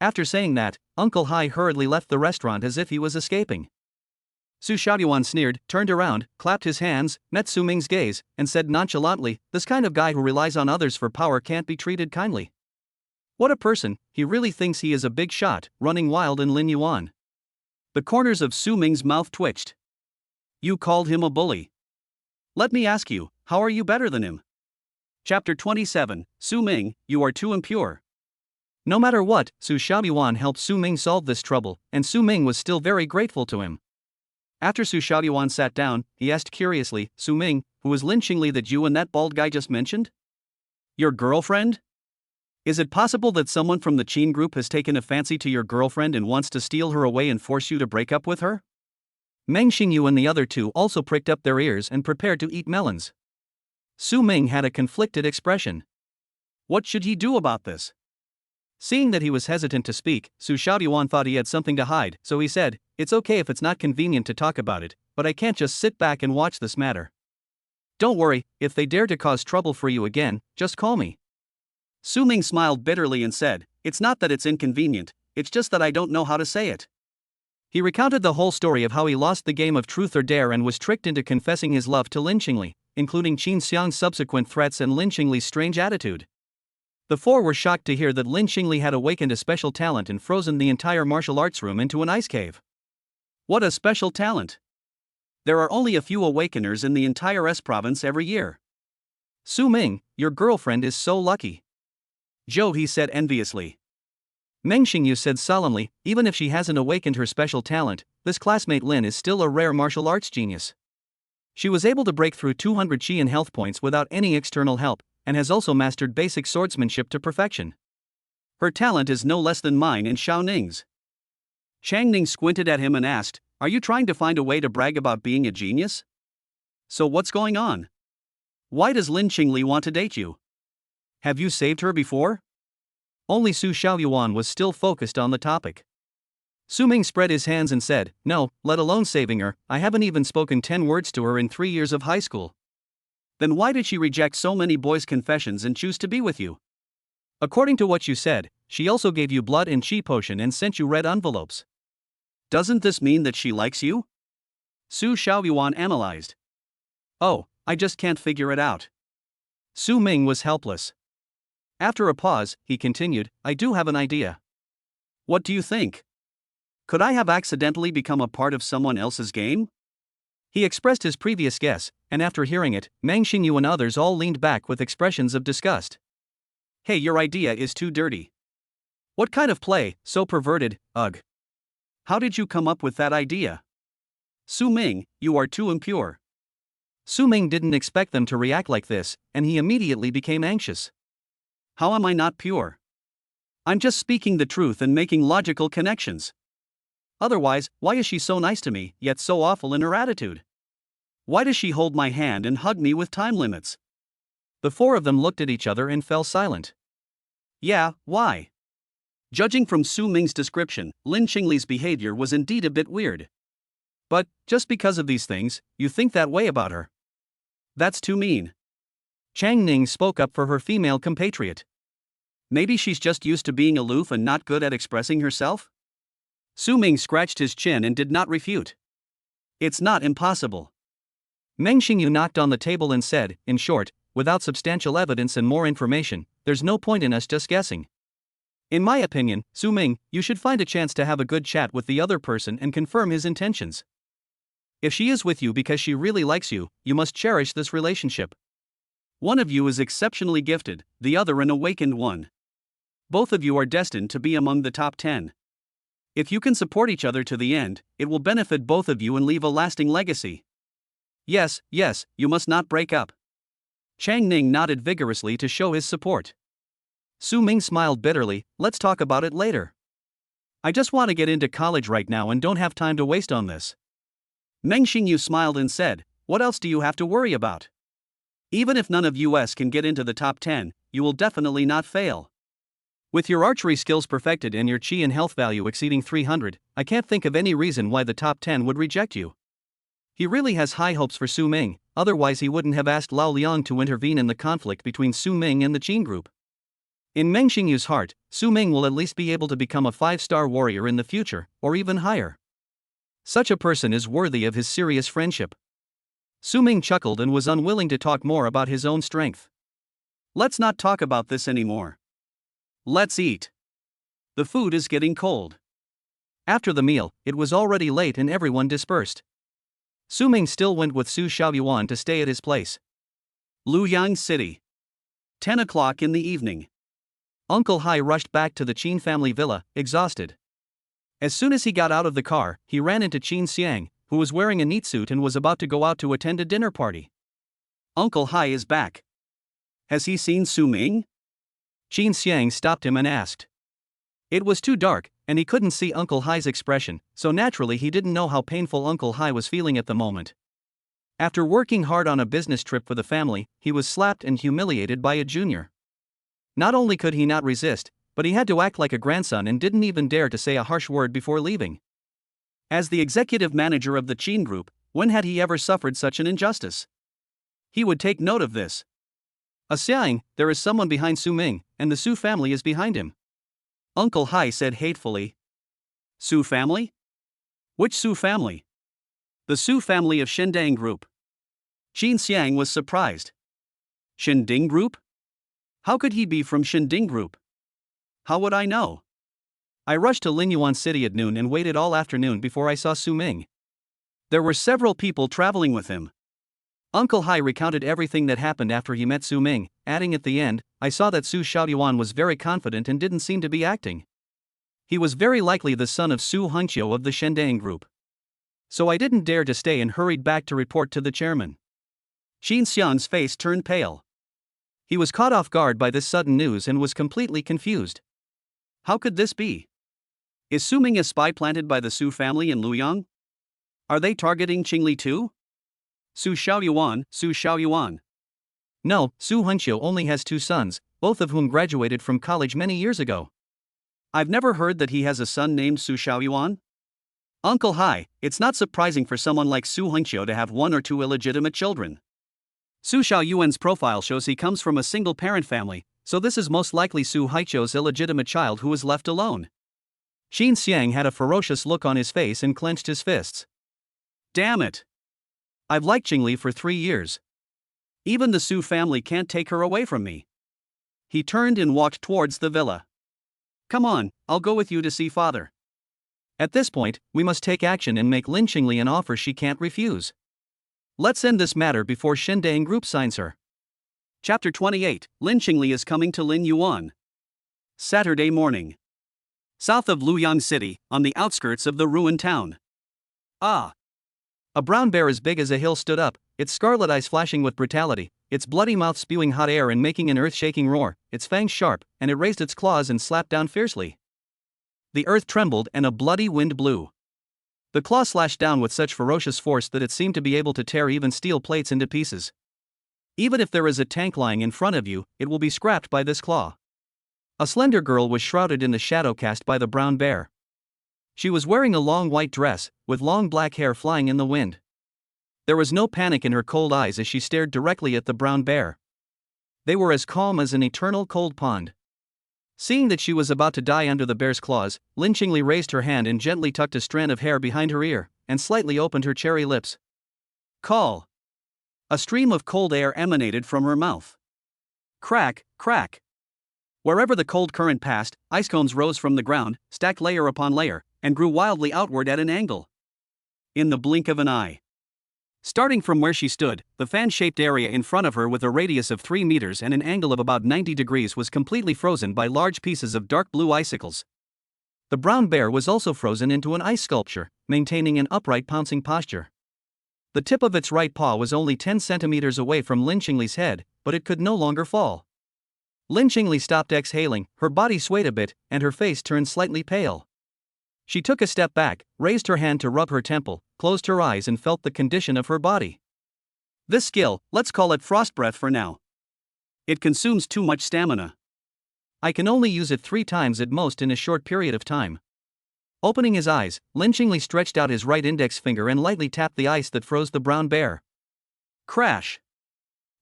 After saying that, Uncle Hai hurriedly left the restaurant as if he was escaping. Su Xiaoyuan sneered, turned around, clapped his hands, met Su Ming's gaze, and said nonchalantly, this kind of guy who relies on others for power can't be treated kindly. What a person, he really thinks he is a big shot, running wild in Lin Yuan. The corners of Su Ming's mouth twitched. You called him a bully. Let me ask you, how are you better than him? Chapter 27, Su Ming, you are too impure. No matter what, Su Xiaoyuan helped Su Ming solve this trouble, and Su Ming was still very grateful to him. After Su Xiaoyuan sat down, he asked curiously, Su Ming, who is Lin Qingli that you and that bald guy just mentioned? Your girlfriend? Is it possible that someone from the Qin group has taken a fancy to your girlfriend and wants to steal her away and force you to break up with her? Meng Xingyu and the other 2 also pricked up their ears and prepared to eat melons. Su Ming had a conflicted expression. What should he do about this? Seeing that he was hesitant to speak, Su Xiaoyuan thought he had something to hide, so he said, "It's okay if it's not convenient to talk about it, but I can't just sit back and watch this matter. Don't worry, if they dare to cause trouble for you again, just call me." Su Ming smiled bitterly and said, "It's not that it's inconvenient, it's just that I don't know how to say it." He recounted the whole story of how he lost the game of truth or dare and was tricked into confessing his love to Lin Qingli, including Qin Xiang's subsequent threats and Lin Qingli's strange attitude. The four were shocked to hear that Lin Qingli had awakened a special talent and frozen the entire martial arts room into an ice cave. What a special talent! There are only a few awakeners in the entire S province every year. Su Ming, your girlfriend is so lucky. Zhou He said enviously. Meng Xingyu said solemnly, even if she hasn't awakened her special talent, this classmate Lin is still a rare martial arts genius. She was able to break through 200 chi in health points without any external help, and has also mastered basic swordsmanship to perfection. Her talent is no less than mine and Xiao Ning's. Chang Ning squinted at him and asked, "Are you trying to find a way to brag about being a genius? So what's going on? Why does Lin Qingli want to date you? Have you saved her before?" Only Su Xiaoyuan was still focused on the topic. Su Ming spread his hands and said, "No, let alone saving her, I haven't even spoken 10 words to her in 3 years of high school." Then why did she reject so many boys' confessions and choose to be with you? According to what you said, she also gave you blood and chi potion and sent you red envelopes. Doesn't this mean that she likes you? Su Xiaoyuan analyzed. Oh, I just can't figure it out. Su Ming was helpless. After a pause, he continued, "I do have an idea." What do you think? Could I have accidentally become a part of someone else's game? He expressed his previous guess, and after hearing it, Meng Xingyu and others all leaned back with expressions of disgust. Hey, your idea is too dirty. What kind of play, so perverted, ugh. How did you come up with that idea? Su Ming, you are too impure. Su Ming didn't expect them to react like this, and he immediately became anxious. How am I not pure? I'm just speaking the truth and making logical connections. Otherwise, why is she so nice to me, yet so awful in her attitude? Why does she hold my hand and hug me with time limits? The four of them looked at each other and fell silent. Yeah, why? Judging from Su Ming's description, Lin Qingli's behavior was indeed a bit weird. But, just because of these things, you think that way about her? That's too mean. Chang Ning spoke up for her female compatriot. Maybe she's just used to being aloof and not good at expressing herself? Su Ming scratched his chin and did not refute. It's not impossible. Meng Xingyu knocked on the table and said, in short, without substantial evidence and more information, there's no point in us just guessing. In my opinion, Su Ming, you should find a chance to have a good chat with the other person and confirm his intentions. If she is with you because she really likes you, you must cherish this relationship. One of you is exceptionally gifted, the other an awakened one. Both of you are destined to be among the top 10. If you can support each other to the end, it will benefit both of you and leave a lasting legacy. Yes, you must not break up. Chang Ning nodded vigorously to show his support. Su Ming smiled bitterly, let's talk about it later. I just want to get into college right now and don't have time to waste on this. Meng Xingyu smiled and said, what else do you have to worry about? Even if none of us can get into the top 10, you will definitely not fail. With your archery skills perfected and your chi and health value exceeding 300, I can't think of any reason why the top 10 would reject you. He really has high hopes for Su Ming, otherwise he wouldn't have asked Lao Liang to intervene in the conflict between Su Ming and the Qin group. In Meng Xingyu's heart, Su Ming will at least be able to become a 5-star warrior in the future, or even higher. Such a person is worthy of his serious friendship. Su Ming chuckled and was unwilling to talk more about his own strength. Let's not talk about this anymore. Let's eat. The food is getting cold. After the meal, it was already late and everyone dispersed. Su Ming still went with Su Xiaoyuan to stay at his place. Luoyang City. 10 o'clock in the evening. Uncle Hai rushed back to the Qin family villa, exhausted. As soon as he got out of the car, he ran into Qin Xiang, who was wearing a neat suit and was about to go out to attend a dinner party. Uncle Hai is back. Has he seen Su Ming? Qin Xiang stopped him and asked. It was too dark, and he couldn't see Uncle Hai's expression, so naturally he didn't know how painful Uncle Hai was feeling at the moment. After working hard on a business trip for the family, he was slapped and humiliated by a junior. Not only could he not resist, but he had to act like a grandson and didn't even dare to say a harsh word before leaving. As the executive manager of the Xiang group, when had he ever suffered such an injustice? He would take note of this. A Xiang, there is someone behind Su Ming, and the Su family is behind him. Uncle Hai said hatefully. Su family? Which Su family? The Su family of Shindang Group. Xiang was surprised. Shinding Group? How could he be from Shinding Group? How would I know? I rushed to Linyuan City at noon and waited all afternoon before I saw Su Ming. There were several people traveling with him. Uncle Hai recounted everything that happened after he met Su Ming, adding at the end, I saw that Su Xiaoyuan was very confident and didn't seem to be acting. He was very likely the son of Su Hengqiu of the Shindang Group. So I didn't dare to stay and hurried back to report to the chairman. Xiang's face turned pale. He was caught off guard by this sudden news and was completely confused. How could this be? Is Su Ming a spy planted by the Su family in Luoyang? Are they targeting Qingli too? Su Xiaoyuan. No, Su Hengqiu only has 2 sons, both of whom graduated from college many years ago. I've never heard that he has a son named Su Xiaoyuan. Uncle Hai, it's not surprising for someone like Su Hengqiu to have 1 or 2 illegitimate children. Su Xiaoyuan's profile shows he comes from a single-parent family, so this is most likely Su Hengqiu's illegitimate child who was left alone. Xiang had a ferocious look on his face and clenched his fists. Damn it! I've liked Qingli for 3 years. Even the Su family can't take her away from me. He turned and walked towards the villa. Come on, I'll go with you to see father. At this point, we must take action and make Lin Qingli an offer she can't refuse. Let's end this matter before Shindang Group signs her. Chapter 28, Lin Qingli is coming to Lin Yuan. Saturday morning. South of Luoyang City, on the outskirts of the ruined town. Ah! A brown bear as big as a hill stood up, its scarlet eyes flashing with brutality, its bloody mouth spewing hot air and making an earth-shaking roar, its fangs sharp, and it raised its claws and slapped down fiercely. The earth trembled and a bloody wind blew. The claw slashed down with such ferocious force that it seemed to be able to tear even steel plates into pieces. Even if there is a tank lying in front of you, it will be scrapped by this claw. A slender girl was shrouded in the shadow cast by the brown bear. She was wearing a long white dress, with long black hair flying in the wind. There was no panic in her cold eyes as she stared directly at the brown bear. They were as calm as an eternal cold pond. Seeing that she was about to die under the bear's claws, Lin Qingli raised her hand and gently tucked a strand of hair behind her ear, and slightly opened her cherry lips. Call! A stream of cold air emanated from her mouth. Crack, crack! Wherever the cold current passed, ice cones rose from the ground, stacked layer upon layer, and grew wildly outward at an angle. In the blink of an eye. Starting from where she stood, the fan-shaped area in front of her with a radius of 3 meters and an angle of about 90 degrees was completely frozen by large pieces of dark blue icicles. The brown bear was also frozen into an ice sculpture, maintaining an upright pouncing posture. The tip of its right paw was only 10 centimeters away from Lin Qingli's head, but it could no longer fall. Lin Qingli stopped exhaling, her body swayed a bit, and her face turned slightly pale. She took a step back, raised her hand to rub her temple, closed her eyes and felt the condition of her body. This skill, let's call it frost breath for now. It consumes too much stamina. I can only use it 3 times at most in a short period of time. Opening his eyes, Lin Qingli stretched out his right index finger and lightly tapped the ice that froze the brown bear. Crash!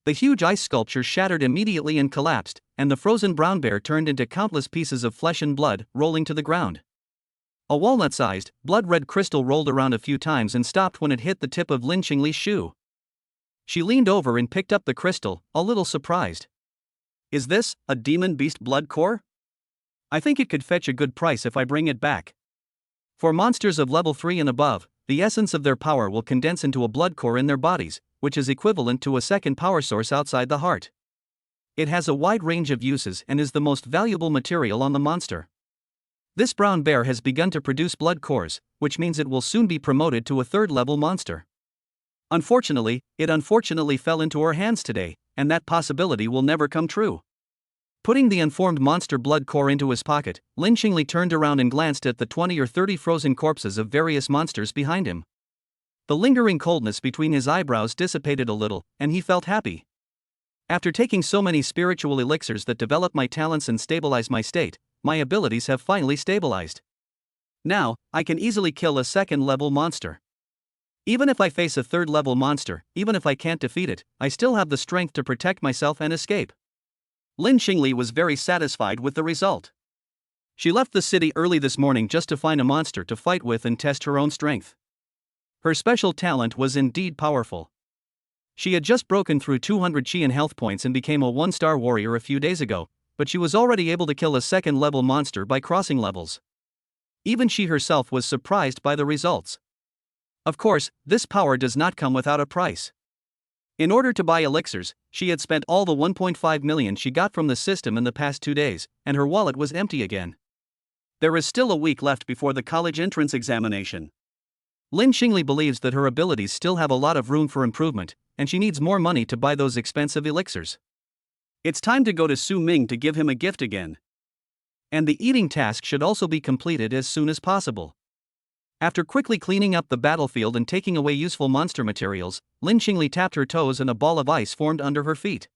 The huge ice sculpture shattered immediately and collapsed, and the frozen brown bear turned into countless pieces of flesh and blood, rolling to the ground. A walnut-sized, blood-red crystal rolled around a few times and stopped when it hit the tip of Lin Qingli's shoe. She leaned over and picked up the crystal, a little surprised. Is this a demon beast blood core? I think it could fetch a good price if I bring it back. For monsters of level 3 and above, the essence of their power will condense into a blood core in their bodies, which is equivalent to a second power source outside the heart. It has a wide range of uses and is the most valuable material on the monster. This brown bear has begun to produce blood cores, which means it will soon be promoted to a 3rd-level monster. Unfortunately, it fell into our hands today, and that possibility will never come true. Putting the unformed monster blood core into his pocket, Lin Qingli turned around and glanced at the 20 or 30 frozen corpses of various monsters behind him. The lingering coldness between his eyebrows dissipated a little, and he felt happy. After taking so many spiritual elixirs that develop my talents and stabilize my state, my abilities have finally stabilized. Now, I can easily kill a second-level monster. Even if I face a third-level monster, even if I can't defeat it, I still have the strength to protect myself and escape. Lin Xingli was very satisfied with the result. She left the city early this morning just to find a monster to fight with and test her own strength. Her special talent was indeed powerful. She had just broken through 200 Qian health points and became a 1-star warrior a few days ago, but she was already able to kill a second-level monster by crossing levels. Even she herself was surprised by the results. Of course, this power does not come without a price. In order to buy elixirs, she had spent all the 1.5 million she got from the system in the past 2 days, and her wallet was empty again. There is still a week left before the college entrance examination. Lin Xingli believes that her abilities still have a lot of room for improvement, and she needs more money to buy those expensive elixirs. It's time to go to Su Ming to give him a gift again. And the eating task should also be completed as soon as possible. After quickly cleaning up the battlefield and taking away useful monster materials, Lin Xingli tapped her toes and a ball of ice formed under her feet.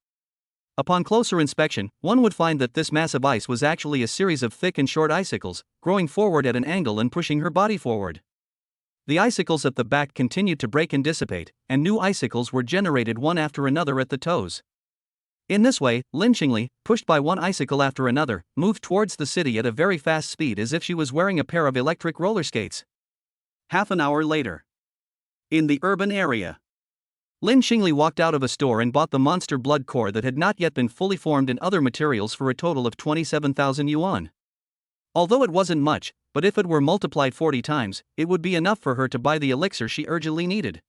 Upon closer inspection, one would find that this mass of ice was actually a series of thick and short icicles, growing forward at an angle and pushing her body forward. The icicles at the back continued to break and dissipate, and new icicles were generated one after another at the toes. In this way, Lin Xingli, pushed by one icicle after another, moved towards the city at a very fast speed as if she was wearing a pair of electric roller skates. Half an hour later. In the urban area. Lin Xingli walked out of a store and bought the monster blood core that had not yet been fully formed in other materials for a total of 27,000 yuan. Although it wasn't much, but if it were multiplied 40 times, it would be enough for her to buy the elixir she urgently needed.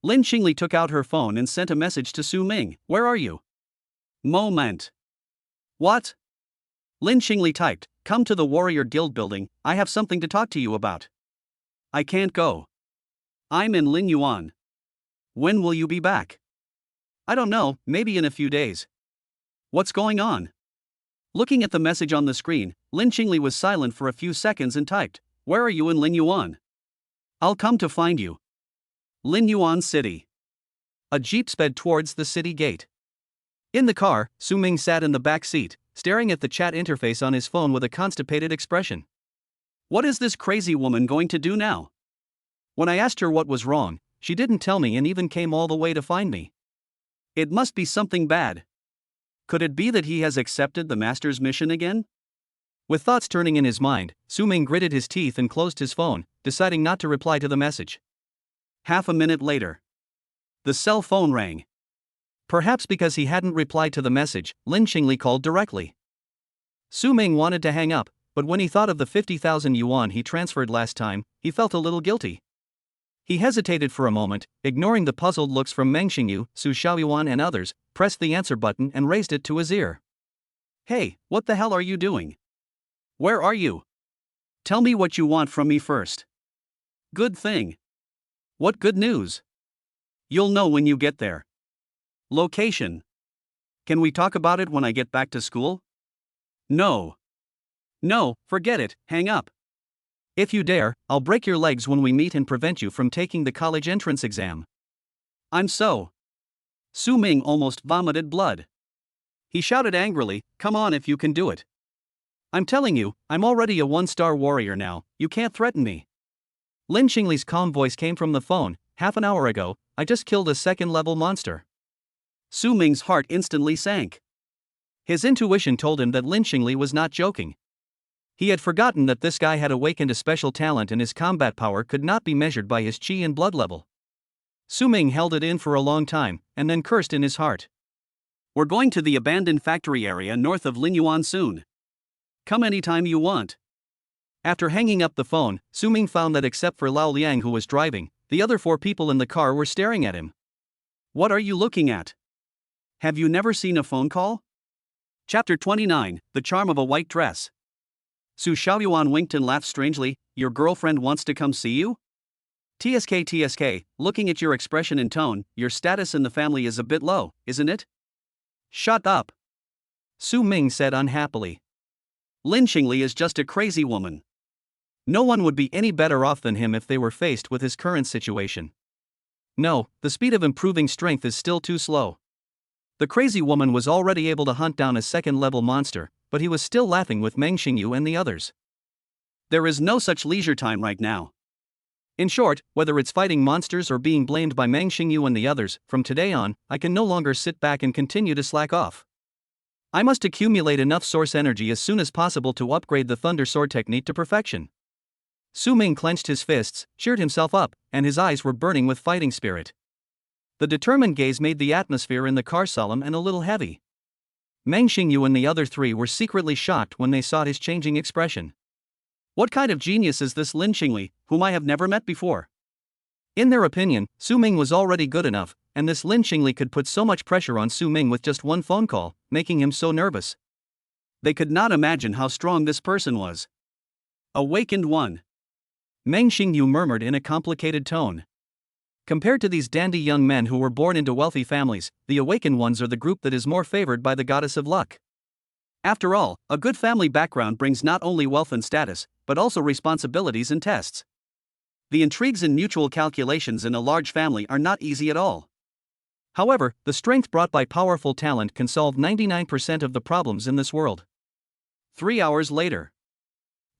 Lin Xingli took out her phone and sent a message to Su Ming. "Where are you?" Moment. What? Lin Xingli typed, "Come to the Warrior Guild building, I have something to talk to you about." "I can't go. I'm in Lin Yuan." "When will you be back?" "I don't know, maybe in a few days." "What's going on?" Looking at the message on the screen, Lin Xingli was silent for a few seconds and typed, "Where are you in Lin Yuan?" "I'll come to find you." Lin Yuan City. A jeep sped towards the city gate. In the car, Su Ming sat in the back seat, staring at the chat interface on his phone with a constipated expression. What is this crazy woman going to do now? When I asked her what was wrong, she didn't tell me and even came all the way to find me. It must be something bad. Could it be that he has accepted the master's mission again? With thoughts turning in his mind, Su Ming gritted his teeth and closed his phone, deciding not to reply to the message. Half a minute later. The cell phone rang. Perhaps because he hadn't replied to the message, Lin Xingli called directly. Su Ming wanted to hang up, but when he thought of the 50,000 yuan he transferred last time, he felt a little guilty. He hesitated for a moment, ignoring the puzzled looks from Meng Xingyu, Su Xiaoyuan and others, pressed the answer button and raised it to his ear. "Hey, what the hell are you doing? Where are you? Tell me what you want from me first." "Good thing." "What good news?" "You'll know when you get there." "Location. Can we talk about it when I get back to school?" "No. No, forget it, hang up. If you dare, I'll break your legs when we meet and prevent you from taking the college entrance exam." "I'm so." Su Ming almost vomited blood. He shouted angrily, "Come on if you can do it. I'm telling you, I'm already a 1-star warrior now, you can't threaten me." Lin Xingli's calm voice came from the phone. "Half an hour ago, I just killed a second-level monster." Su Ming's heart instantly sank. His intuition told him that Lin Xingli was not joking. He had forgotten that this guy had awakened a special talent and his combat power could not be measured by his qi and blood level. Su Ming held it in for a long time, and then cursed in his heart. "We're going to the abandoned factory area north of Linyuan soon. Come anytime you want." After hanging up the phone, Su Ming found that except for Lao Liang who was driving, the other 4 people in the car were staring at him. "What are you looking at? Have you never seen a phone call?" Chapter 29, The Charm of a White Dress. Su Xiaoyuan winked and laughed strangely. "Your girlfriend wants to come see you?" TSK, looking at your expression and tone, your status in the family is a bit low, isn't it?" "Shut up," Su Ming said unhappily. "Lin Xingli is just a crazy woman. No one would be any better off than him if they were faced with his current situation. No, the speed of improving strength is still too slow. The crazy woman was already able to hunt down a second-level monster, but he was still laughing with Meng Xingyu and the others. There is no such leisure time right now. In short, whether it's fighting monsters or being blamed by Meng Xingyu and the others, from today on, I can no longer sit back and continue to slack off. I must accumulate enough source energy as soon as possible to upgrade the Thunder Sword technique to perfection. Su Ming clenched his fists, cheered himself up, and his eyes were burning with fighting spirit. The determined gaze made the atmosphere in the car solemn and a little heavy. Meng Xingyu and the other three were secretly shocked when they saw his changing expression. What kind of genius is this Lin Qingli, whom I have never met before? In their opinion, Su Ming was already good enough, and this Lin Qingli could put so much pressure on Su Ming with just one phone call, making him so nervous. They could not imagine how strong this person was. Awakened one. Meng Xingyu murmured in a complicated tone. Compared to these dandy young men who were born into wealthy families, the awakened ones are the group that is more favored by the goddess of luck. After all, a good family background brings not only wealth and status, but also responsibilities and tests. The intrigues and mutual calculations in a large family are not easy at all. However, the strength brought by powerful talent can solve 99% of the problems in this world. 3 hours later.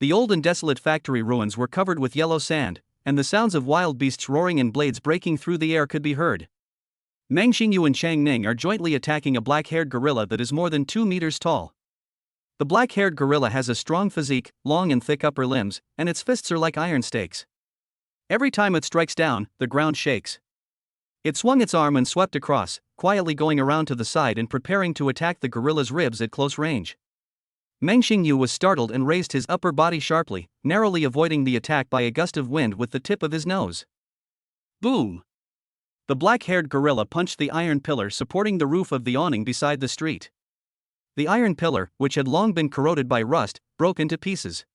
The old and desolate factory ruins were covered with yellow sand, and the sounds of wild beasts roaring and blades breaking through the air could be heard. Meng Xingyu and Xiang Ning are jointly attacking a black-haired gorilla that is more than 2 meters tall. The black-haired gorilla has a strong physique, long and thick upper limbs, and its fists are like iron stakes. Every time it strikes down, the ground shakes. It swung its arm and swept across, quietly going around to the side and preparing to attack the gorilla's ribs at close range. Meng Xingyu was startled and raised his upper body sharply, narrowly avoiding the attack by a gust of wind with the tip of his nose. Boom! The black-haired gorilla punched the iron pillar supporting the roof of the awning beside the street. The iron pillar, which had long been corroded by rust, broke into pieces.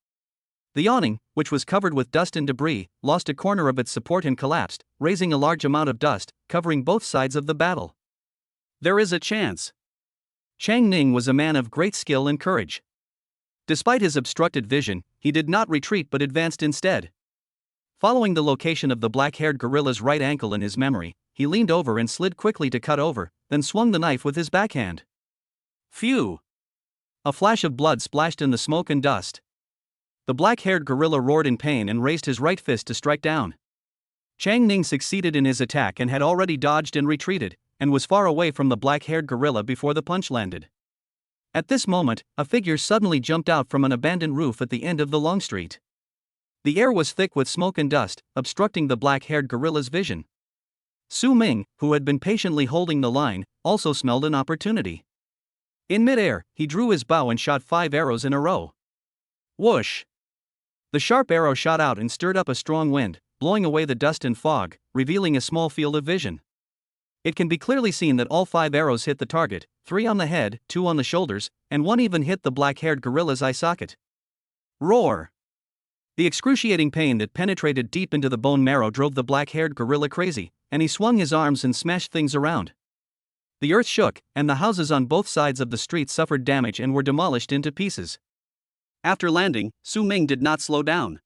The awning, which was covered with dust and debris, lost a corner of its support and collapsed, raising a large amount of dust, covering both sides of the battle. There is a chance. Xiang Ning was a man of great skill and courage. Despite his obstructed vision, he did not retreat but advanced instead. Following the location of the black-haired gorilla's right ankle in his memory, he leaned over and slid quickly to cut over, then swung the knife with his backhand. Phew! A flash of blood splashed in the smoke and dust. The black-haired gorilla roared in pain and raised his right fist to strike down. Xiang Ning succeeded in his attack and had already dodged and retreated, and was far away from the black-haired gorilla before the punch landed. At this moment, a figure suddenly jumped out from an abandoned roof at the end of the long street. The air was thick with smoke and dust, obstructing the black-haired gorilla's vision. Su Ming, who had been patiently holding the line, also smelled an opportunity. In midair, he drew his bow and shot 5 arrows in a row. Whoosh! The sharp arrow shot out and stirred up a strong wind, blowing away the dust and fog, revealing a small field of vision. It can be clearly seen that all 5 arrows hit the target, 3 on the head, 2 on the shoulders, and 1 even hit the black-haired gorilla's eye socket. Roar! The excruciating pain that penetrated deep into the bone marrow drove the black-haired gorilla crazy, and he swung his arms and smashed things around. The earth shook, and the houses on both sides of the street suffered damage and were demolished into pieces. After landing, Su Ming did not slow down.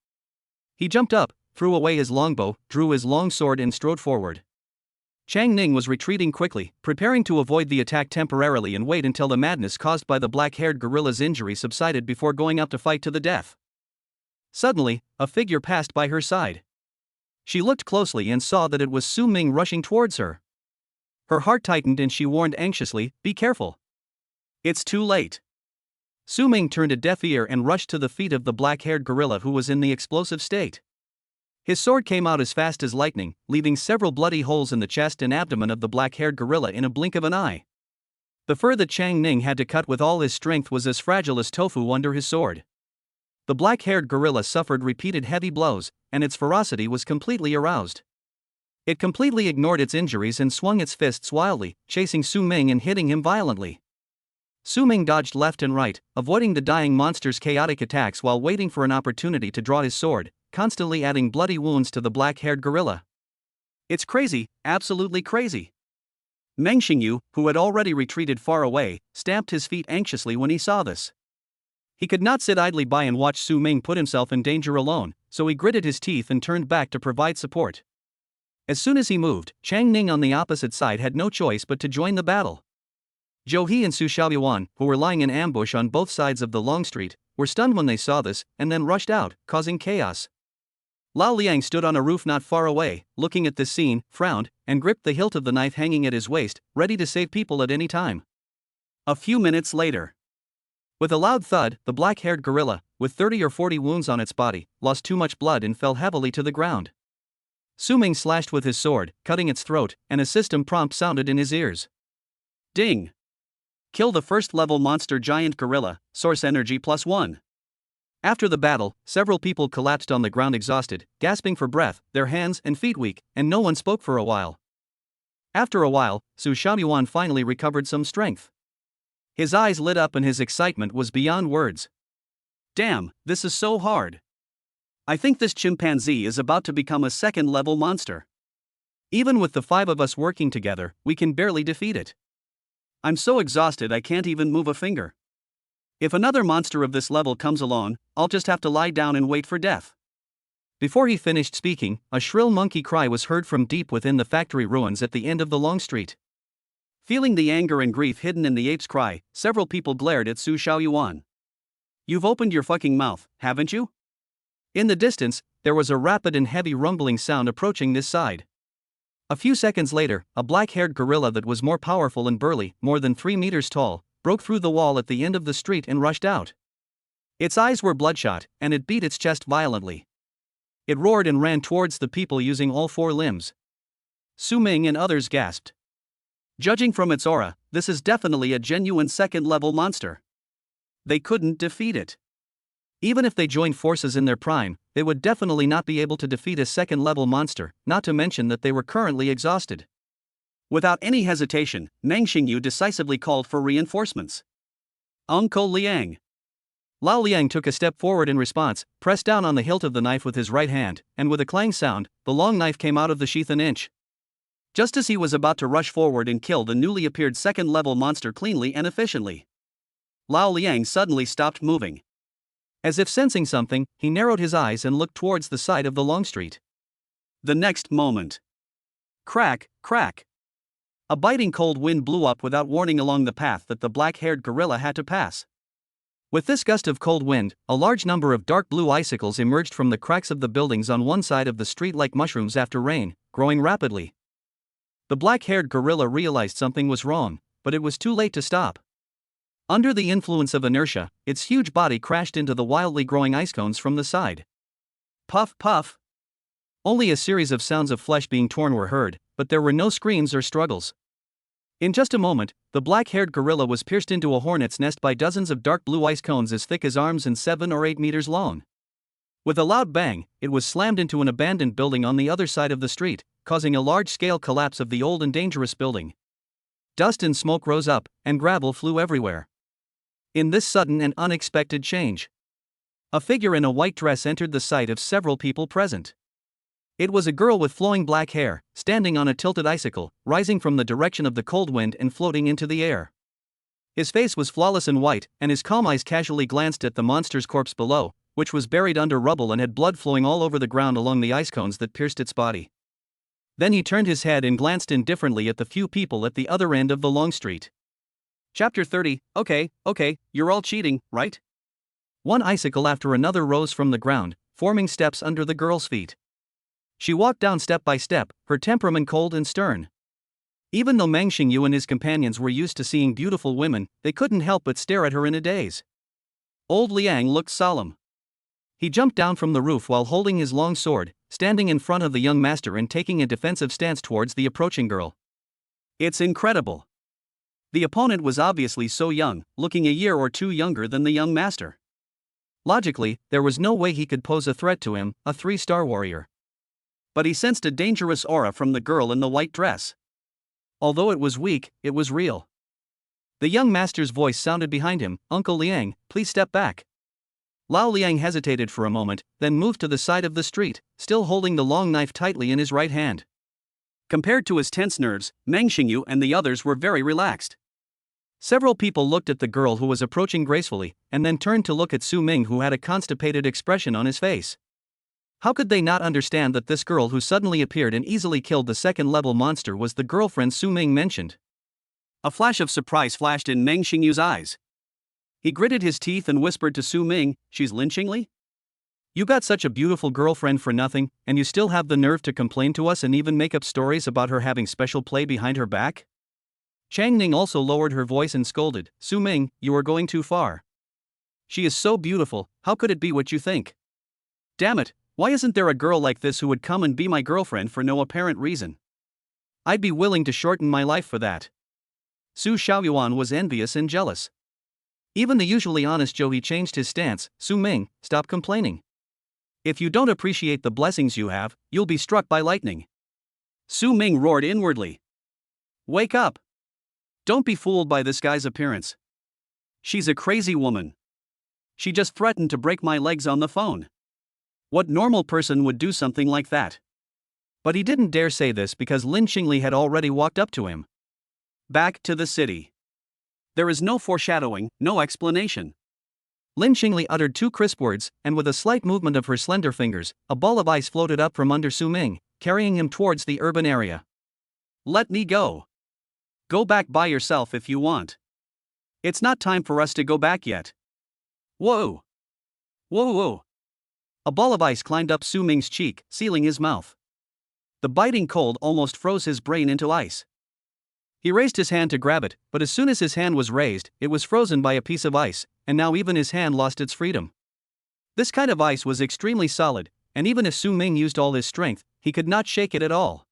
He jumped up, threw away his longbow, drew his long sword and strode forward. Xiang Ning was retreating quickly, preparing to avoid the attack temporarily and wait until the madness caused by the black-haired gorilla's injury subsided before going out to fight to the death. Suddenly, a figure passed by her side. She looked closely and saw that it was Su Ming rushing towards her. Her heart tightened and she warned anxiously, "Be careful. It's too late." Su Ming turned a deaf ear and rushed to the feet of the black-haired gorilla who was in the explosive state. His sword came out as fast as lightning, leaving several bloody holes in the chest and abdomen of the black-haired gorilla in a blink of an eye. The fur that Xiang Ning had to cut with all his strength was as fragile as tofu under his sword. The black-haired gorilla suffered repeated heavy blows, and its ferocity was completely aroused. It completely ignored its injuries and swung its fists wildly, chasing Su Ming and hitting him violently. Su Ming dodged left and right, avoiding the dying monster's chaotic attacks while waiting for an opportunity to draw his sword, constantly adding bloody wounds to the black-haired gorilla. It's crazy, absolutely crazy. Meng Xingyu, who had already retreated far away, stamped his feet anxiously when he saw this. He could not sit idly by and watch Su Ming put himself in danger alone, so he gritted his teeth and turned back to provide support. As soon as he moved, Chang Ning on the opposite side had no choice but to join the battle. Zhou He and Su Xiaoyuan, who were lying in ambush on both sides of the long street, were stunned when they saw this, and then rushed out, causing chaos. Lao Liang stood on a roof not far away, looking at this scene, frowned, and gripped the hilt of the knife hanging at his waist, ready to save people at any time. A few minutes later, with a loud thud, the black-haired gorilla, with 30 or 40 wounds on its body, lost too much blood and fell heavily to the ground. Su Ming slashed with his sword, cutting its throat, and a system prompt sounded in his ears. Ding! Kill the first-level monster giant gorilla, source energy +1. After the battle, several people collapsed on the ground exhausted, gasping for breath, their hands and feet weak, and no one spoke for a while. After a while, Su Xiaoyuan finally recovered some strength. His eyes lit up and his excitement was beyond words. Damn, this is so hard. I think this chimpanzee is about to become a second-level monster. Even with the 5 of us working together, we can barely defeat it. I'm so exhausted I can't even move a finger. If another monster of this level comes along, I'll just have to lie down and wait for death. Before he finished speaking, a shrill monkey cry was heard from deep within the factory ruins at the end of the long street. Feeling the anger and grief hidden in the ape's cry, several people glared at Su Xiaoyuan. You've opened your fucking mouth, haven't you? In the distance, there was a rapid and heavy rumbling sound approaching this side. A few seconds later, a black-haired gorilla that was more powerful and burly, more than 3 meters tall, broke through the wall at the end of the street and rushed out. Its eyes were bloodshot, and it beat its chest violently. It roared and ran towards the people using all 4 limbs. Su Ming and others gasped. Judging from its aura, this is definitely a genuine second-level monster. They couldn't defeat it. Even if they joined forces in their prime, they would definitely not be able to defeat a second-level monster, not to mention that they were currently exhausted. Without any hesitation, Meng Xingyu decisively called for reinforcements. Uncle Liang. Lao Liang took a step forward in response, pressed down on the hilt of the knife with his right hand, and with a clang sound, the long knife came out of the sheath an inch. Just as he was about to rush forward and kill the newly appeared second-level monster cleanly and efficiently, Lao Liang suddenly stopped moving. As if sensing something, he narrowed his eyes and looked towards the side of the long street. The next moment. Crack, crack. A biting cold wind blew up without warning along the path that the black-haired gorilla had to pass. With this gust of cold wind, a large number of dark blue icicles emerged from the cracks of the buildings on one side of the street like mushrooms after rain, growing rapidly. The black-haired gorilla realized something was wrong, but it was too late to stop. Under the influence of inertia, its huge body crashed into the wildly growing ice cones from the side. Puff, puff. Only a series of sounds of flesh being torn were heard, but there were no screams or struggles. In just a moment, the black-haired gorilla was pierced into a hornet's nest by dozens of dark blue ice cones as thick as arms and 7 or 8 meters long. With a loud bang, it was slammed into an abandoned building on the other side of the street, causing a large-scale collapse of the old and dangerous building. Dust and smoke rose up, and gravel flew everywhere. In this sudden and unexpected change, a figure in a white dress entered the sight of several people present. It was a girl with flowing black hair, standing on a tilted icicle, rising from the direction of the cold wind and floating into the air. His face was flawless and white, and his calm eyes casually glanced at the monster's corpse below, which was buried under rubble and had blood flowing all over the ground along the ice cones that pierced its body. Then he turned his head and glanced indifferently at the few people at the other end of the long street. Chapter 30. Okay, you're all cheating, right? One icicle after another rose from the ground, forming steps under the girl's feet. She walked down step by step, her temperament cold and stern. Even though Meng Xingyu and his companions were used to seeing beautiful women, they couldn't help but stare at her in a daze. Old Liang looked solemn. He jumped down from the roof while holding his long sword, standing in front of the young master and taking a defensive stance towards the approaching girl. It's incredible. The opponent was obviously so young, looking a year or 2 younger than the young master. Logically, there was no way he could pose a threat to him, a 3-star warrior. But he sensed a dangerous aura from the girl in the white dress. Although it was weak, it was real. The young master's voice sounded behind him, Uncle Liang, please step back. Lao Liang hesitated for a moment, then moved to the side of the street, still holding the long knife tightly in his right hand. Compared to his tense nerves, Meng Xingyu and the others were very relaxed. Several people looked at the girl who was approaching gracefully, and then turned to look at Su Ming who had a constipated expression on his face. How could they not understand that this girl who suddenly appeared and easily killed the second-level monster was the girlfriend Su Ming mentioned? A flash of surprise flashed in Meng Xingyu's eyes. He gritted his teeth and whispered to Su Ming, "She's Linqingli? You got such a beautiful girlfriend for nothing, and you still have the nerve to complain to us and even make up stories about her having special play behind her back?" Chang Ning also lowered her voice and scolded, "Su Ming, you are going too far. She is so beautiful, how could it be what you think? Damn it, why isn't there a girl like this who would come and be my girlfriend for no apparent reason? I'd be willing to shorten my life for that." Su Xiaoyuan was envious and jealous. Even the usually honest Zhou changed his stance. "Su Ming, stop complaining. If you don't appreciate the blessings you have, you'll be struck by lightning." Su Ming roared inwardly. "Wake up! Don't be fooled by this guy's appearance. She's a crazy woman. She just threatened to break my legs on the phone. What normal person would do something like that?" But he didn't dare say this because Lin Qingli had already walked up to him. Back to the city. There is no foreshadowing, no explanation. Lin Qingli uttered two crisp words, and with a slight movement of her slender fingers, a ball of ice floated up from under Su Ming, carrying him towards the urban area. "Let me go. Go back by yourself if you want. It's not time for us to go back yet." Whoa! Whoa whoa! A ball of ice climbed up Su Ming's cheek, sealing his mouth. The biting cold almost froze his brain into ice. He raised his hand to grab it, but as soon as his hand was raised, it was frozen by a piece of ice, and now even his hand lost its freedom. This kind of ice was extremely solid, and even if Su Ming used all his strength, he could not shake it at all.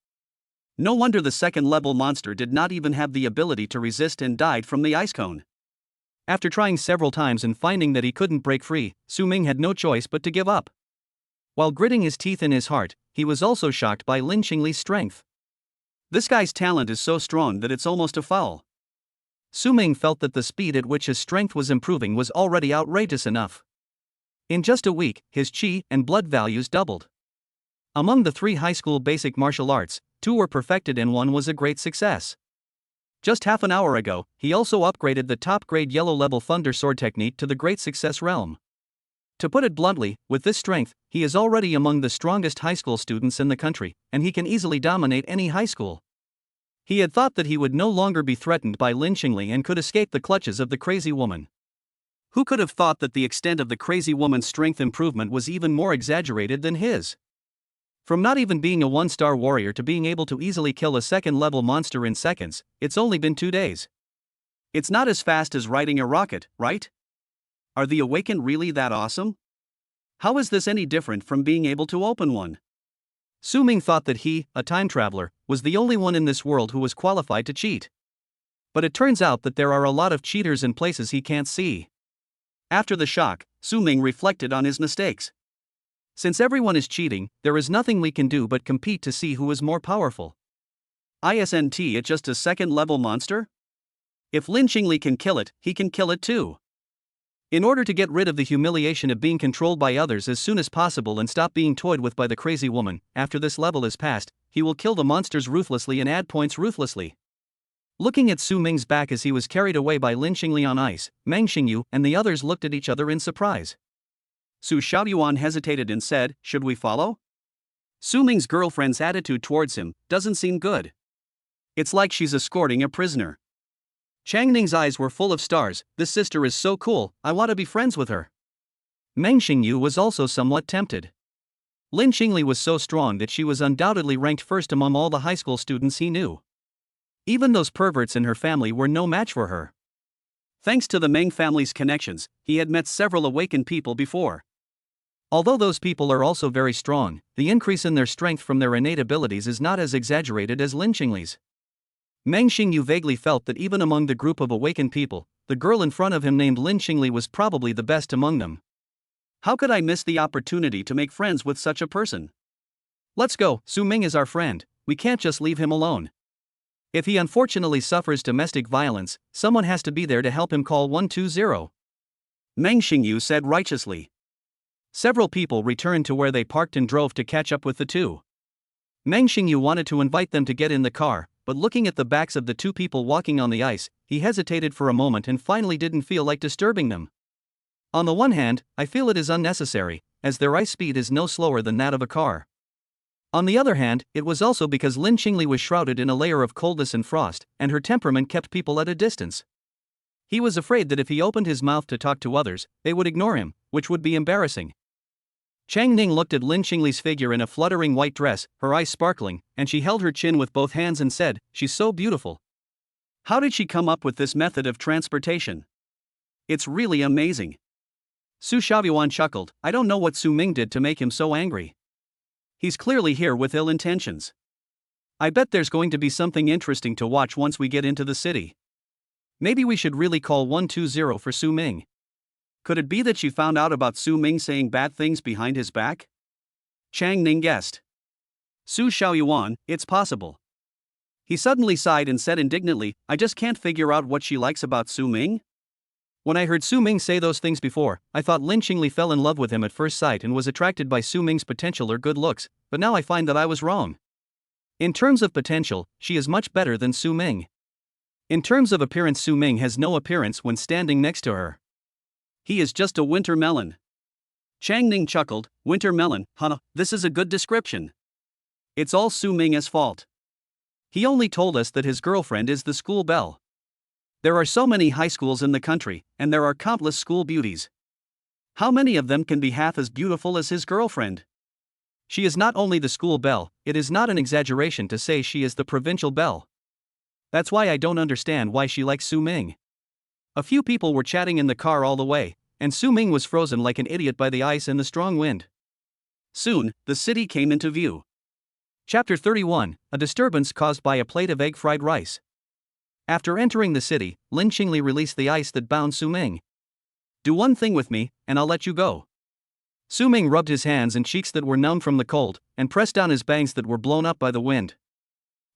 No wonder the second-level monster did not even have the ability to resist and died from the ice cone. After trying several times and finding that he couldn't break free, Su Ming had no choice but to give up. While gritting his teeth in his heart, he was also shocked by Lin Qingli's strength. This guy's talent is so strong that it's almost a foul. Su Ming felt that the speed at which his strength was improving was already outrageous enough. In just a week, his qi and blood values doubled. Among the 3 high school basic martial arts, 2 were perfected and 1 was a great success. Just half an hour ago, he also upgraded the top-grade yellow-level thunder sword technique to the great success realm. To put it bluntly, with this strength, he is already among the strongest high school students in the country, and he can easily dominate any high school. He had thought that he would no longer be threatened by Lin Qingli and could escape the clutches of the crazy woman. Who could have thought that the extent of the crazy woman's strength improvement was even more exaggerated than his? From not even being a 1-star warrior to being able to easily kill a second-level monster in seconds, it's only been 2 days. It's not as fast as riding a rocket, right? Are the Awakened really that awesome? How is this any different from being able to open one? Su Ming thought that he, a time traveler, was the only one in this world who was qualified to cheat. But it turns out that there are a lot of cheaters in places he can't see. After the shock, Su Ming reflected on his mistakes. Since everyone is cheating, there is nothing we can do but compete to see who is more powerful. Isn't it just a second-level monster? If Lin Qingli can kill it, he can kill it too. In order to get rid of the humiliation of being controlled by others as soon as possible and stop being toyed with by the crazy woman, after this level is passed, he will kill the monsters ruthlessly and add points ruthlessly. Looking at Su Ming's back as he was carried away by Lin Qingli on ice, Meng Xingyu and the others looked at each other in surprise. Su Xiaoyuan hesitated and said, "Should we follow?" Su Ming's girlfriend's attitude towards him doesn't seem good. It's like she's escorting a prisoner. Chang Ning's eyes were full of stars. "This sister is so cool, I want to be friends with her." Meng Xingyu was also somewhat tempted. Lin Qingli was so strong that she was undoubtedly ranked first among all the high school students he knew. Even those perverts in her family were no match for her. Thanks to the Meng family's connections, he had met several awakened people before. Although those people are also very strong, the increase in their strength from their innate abilities is not as exaggerated as Lin Qingli's. Meng Xingyu vaguely felt that even among the group of awakened people, the girl in front of him named Lin Qingli was probably the best among them. How could I miss the opportunity to make friends with such a person? Let's go, Su Ming is our friend, we can't just leave him alone. If he unfortunately suffers domestic violence, someone has to be there to help him. Call 120. Meng Xingyu said righteously. Several people returned to where they parked and drove to catch up with the two. Meng Xingyu wanted to invite them to get in the car, but looking at the backs of the 2 people walking on the ice, he hesitated for a moment and finally didn't feel like disturbing them. On the one hand, I feel it is unnecessary, as their ice speed is no slower than that of a car. On the other hand, it was also because Lin Qingli was shrouded in a layer of coldness and frost, and her temperament kept people at a distance. He was afraid that if he opened his mouth to talk to others, they would ignore him, which would be embarrassing. Chang Ning looked at Lin Qingli's figure in a fluttering white dress, her eyes sparkling, and she held her chin with both hands and said, "She's so beautiful. How did she come up with this method of transportation? It's really amazing." Su Xiaoyuan chuckled. "I don't know what Su Ming did to make him so angry. He's clearly here with ill intentions. I bet there's going to be something interesting to watch once we get into the city. Maybe we should really call 120 for Su Ming. Could it be that she found out about Su Ming saying bad things behind his back?" Chang Ning guessed. Su Xiaoyuan, "It's possible." He suddenly sighed and said indignantly, "I just can't figure out what she likes about Su Ming. When I heard Su Ming say those things before, I thought Lin Qingli fell in love with him at first sight and was attracted by Su Ming's potential or good looks, but now I find that I was wrong. In terms of potential, she is much better than Su Ming. In terms of appearance, Su Ming has no appearance when standing next to her. He is just a winter melon." Chang Ning chuckled. "Winter melon, huh? This is a good description. It's all Su Ming's fault. He only told us that his girlfriend is the school belle. There are so many high schools in the country, and there are countless school beauties. How many of them can be half as beautiful as his girlfriend? She is not only the school belle, it is not an exaggeration to say she is the provincial belle. That's why I don't understand why she likes Su Ming." A few people were chatting in the car all the way, and Su Ming was frozen like an idiot by the ice and the strong wind. Soon, the city came into view. Chapter 31, A Disturbance Caused by a Plate of Egg Fried Rice. After entering the city, Lin Qingli released the ice that bound Su Ming. "Do one thing with me, and I'll let you go." Su Ming rubbed his hands and cheeks that were numb from the cold, and pressed down his bangs that were blown up by the wind.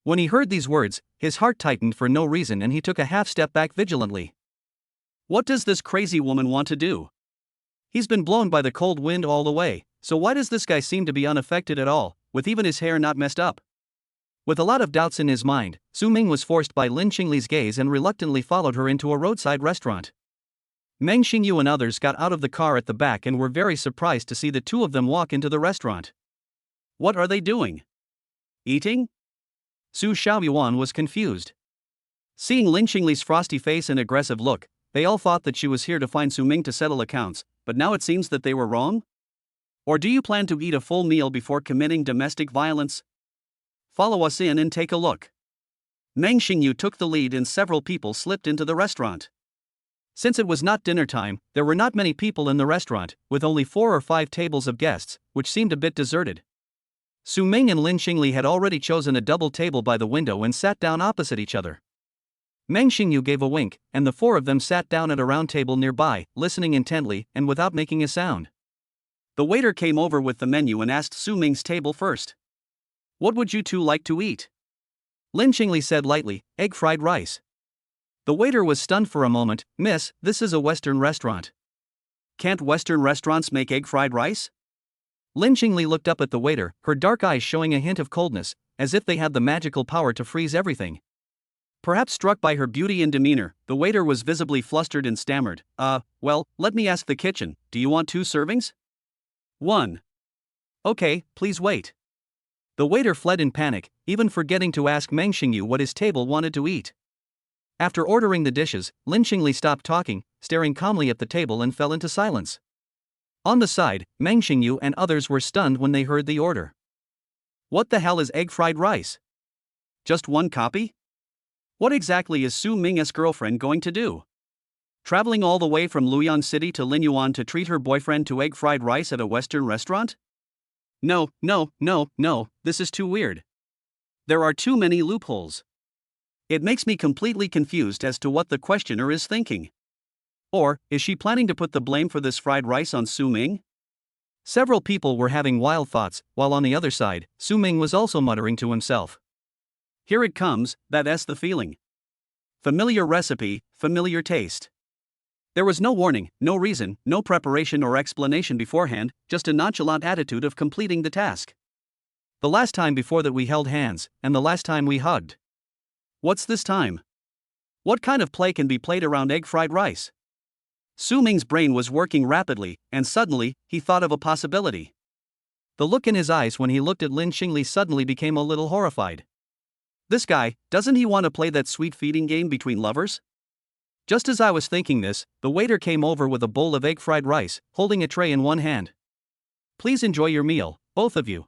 When he heard these words, his heart tightened for no reason and he took a half step back vigilantly. What does this crazy woman want to do? He's been blown by the cold wind all the way, so why does this guy seem to be unaffected at all, with even his hair not messed up? With a lot of doubts in his mind, Su Ming was forced by Lin Qingli's gaze and reluctantly followed her into a roadside restaurant. Meng Xingyu and others got out of the car at the back and were very surprised to see the two of them walk into the restaurant. What are they doing? Eating? Su Xiaoyuan was confused. Seeing Lin Qingli's frosty face and aggressive look, they all thought that she was here to find Su Ming to settle accounts, but now it seems that they were wrong? Or do you plan to eat a full meal before committing domestic violence? Follow us in and take a look. Meng Xingyu took the lead and several people slipped into the restaurant. Since it was not dinner time, there were not many people in the restaurant, with only 4 or 5 tables of guests, which seemed a bit deserted. Su Ming and Lin Qingli had already chosen a double table by the window and sat down opposite each other. Meng Xingyu gave a wink, and the 4 of them sat down at a round table nearby, listening intently and without making a sound. The waiter came over with the menu and asked Su Ming's table first. What would you two like to eat? Lin Qingli said lightly, egg fried rice. The waiter was stunned for a moment. Miss, this is a Western restaurant. Can't Western restaurants make egg fried rice? Lin Qingli looked up at the waiter, her dark eyes showing a hint of coldness, as if they had the magical power to freeze everything. Perhaps struck by her beauty and demeanor, the waiter was visibly flustered and stammered, well, let me ask the kitchen, do you want 2 servings? 1. Okay, please wait. The waiter fled in panic, even forgetting to ask Meng Xingyu what his table wanted to eat. After ordering the dishes, Lin Qingli stopped talking, staring calmly at the table and fell into silence. On the side, Meng Xingyu and others were stunned when they heard the order. What the hell is egg fried rice? Just 1 copy? What exactly is Su Ming's girlfriend going to do? Traveling all the way from Luoyang City to Linyuan to treat her boyfriend to egg fried rice at a Western restaurant? No, this is too weird. There are too many loopholes. It makes me completely confused as to what the questioner is thinking. Or, is she planning to put the blame for this fried rice on Su Ming? Several people were having wild thoughts, while on the other side, Su Ming was also muttering to himself. Here it comes, that's the feeling. Familiar recipe, familiar taste. There was no warning, no reason, no preparation or explanation beforehand, just a nonchalant attitude of completing the task. The last time before that we held hands, and the last time we hugged. What's this time? What kind of play can be played around egg fried rice? Su Ming's brain was working rapidly, and suddenly, he thought of a possibility. The look in his eyes when he looked at Lin Xingli suddenly became a little horrified. This guy, doesn't he want to play that sweet feeding game between lovers? Just as I was thinking this, the waiter came over with a bowl of egg fried rice, holding a tray in one hand. Please enjoy your meal, both of you.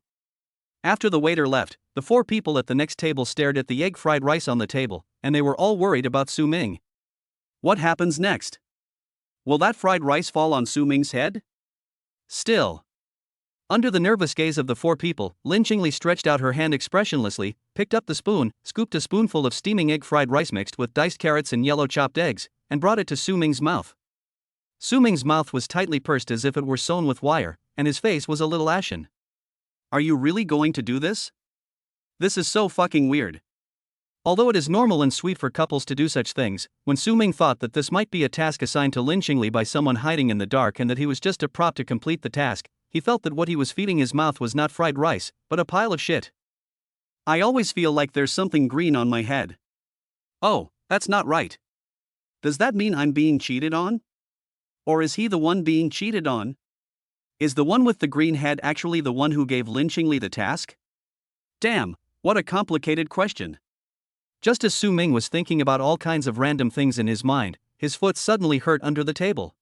After the waiter left, the 4 people at the next table stared at the egg fried rice on the table, and they were all worried about Su Ming. What happens next? Will that fried rice fall on Su Ming's head? Still. Under the nervous gaze of the 4 people, Lin Xingli stretched out her hand expressionlessly, picked up the spoon, scooped a spoonful of steaming egg fried rice mixed with diced carrots and yellow chopped eggs, and brought it to Su Ming's mouth. Su Ming's mouth was tightly pursed as if it were sewn with wire, and his face was a little ashen. Are you really going to do this? This is so fucking weird. Although it is normal and sweet for couples to do such things, when Su Ming thought that this might be a task assigned to Lin Xingli by someone hiding in the dark and that he was just a prop to complete the task, he felt that what he was feeding his mouth was not fried rice, but a pile of shit. I always feel like there's something green on my head. Oh, that's not right. Does that mean I'm being cheated on? Or is he the one being cheated on? Is the one with the green head actually the one who gave Lin Xingli the task? Damn, what a complicated question. Just as Su Ming was thinking about all kinds of random things in his mind, his foot suddenly hurt under the table.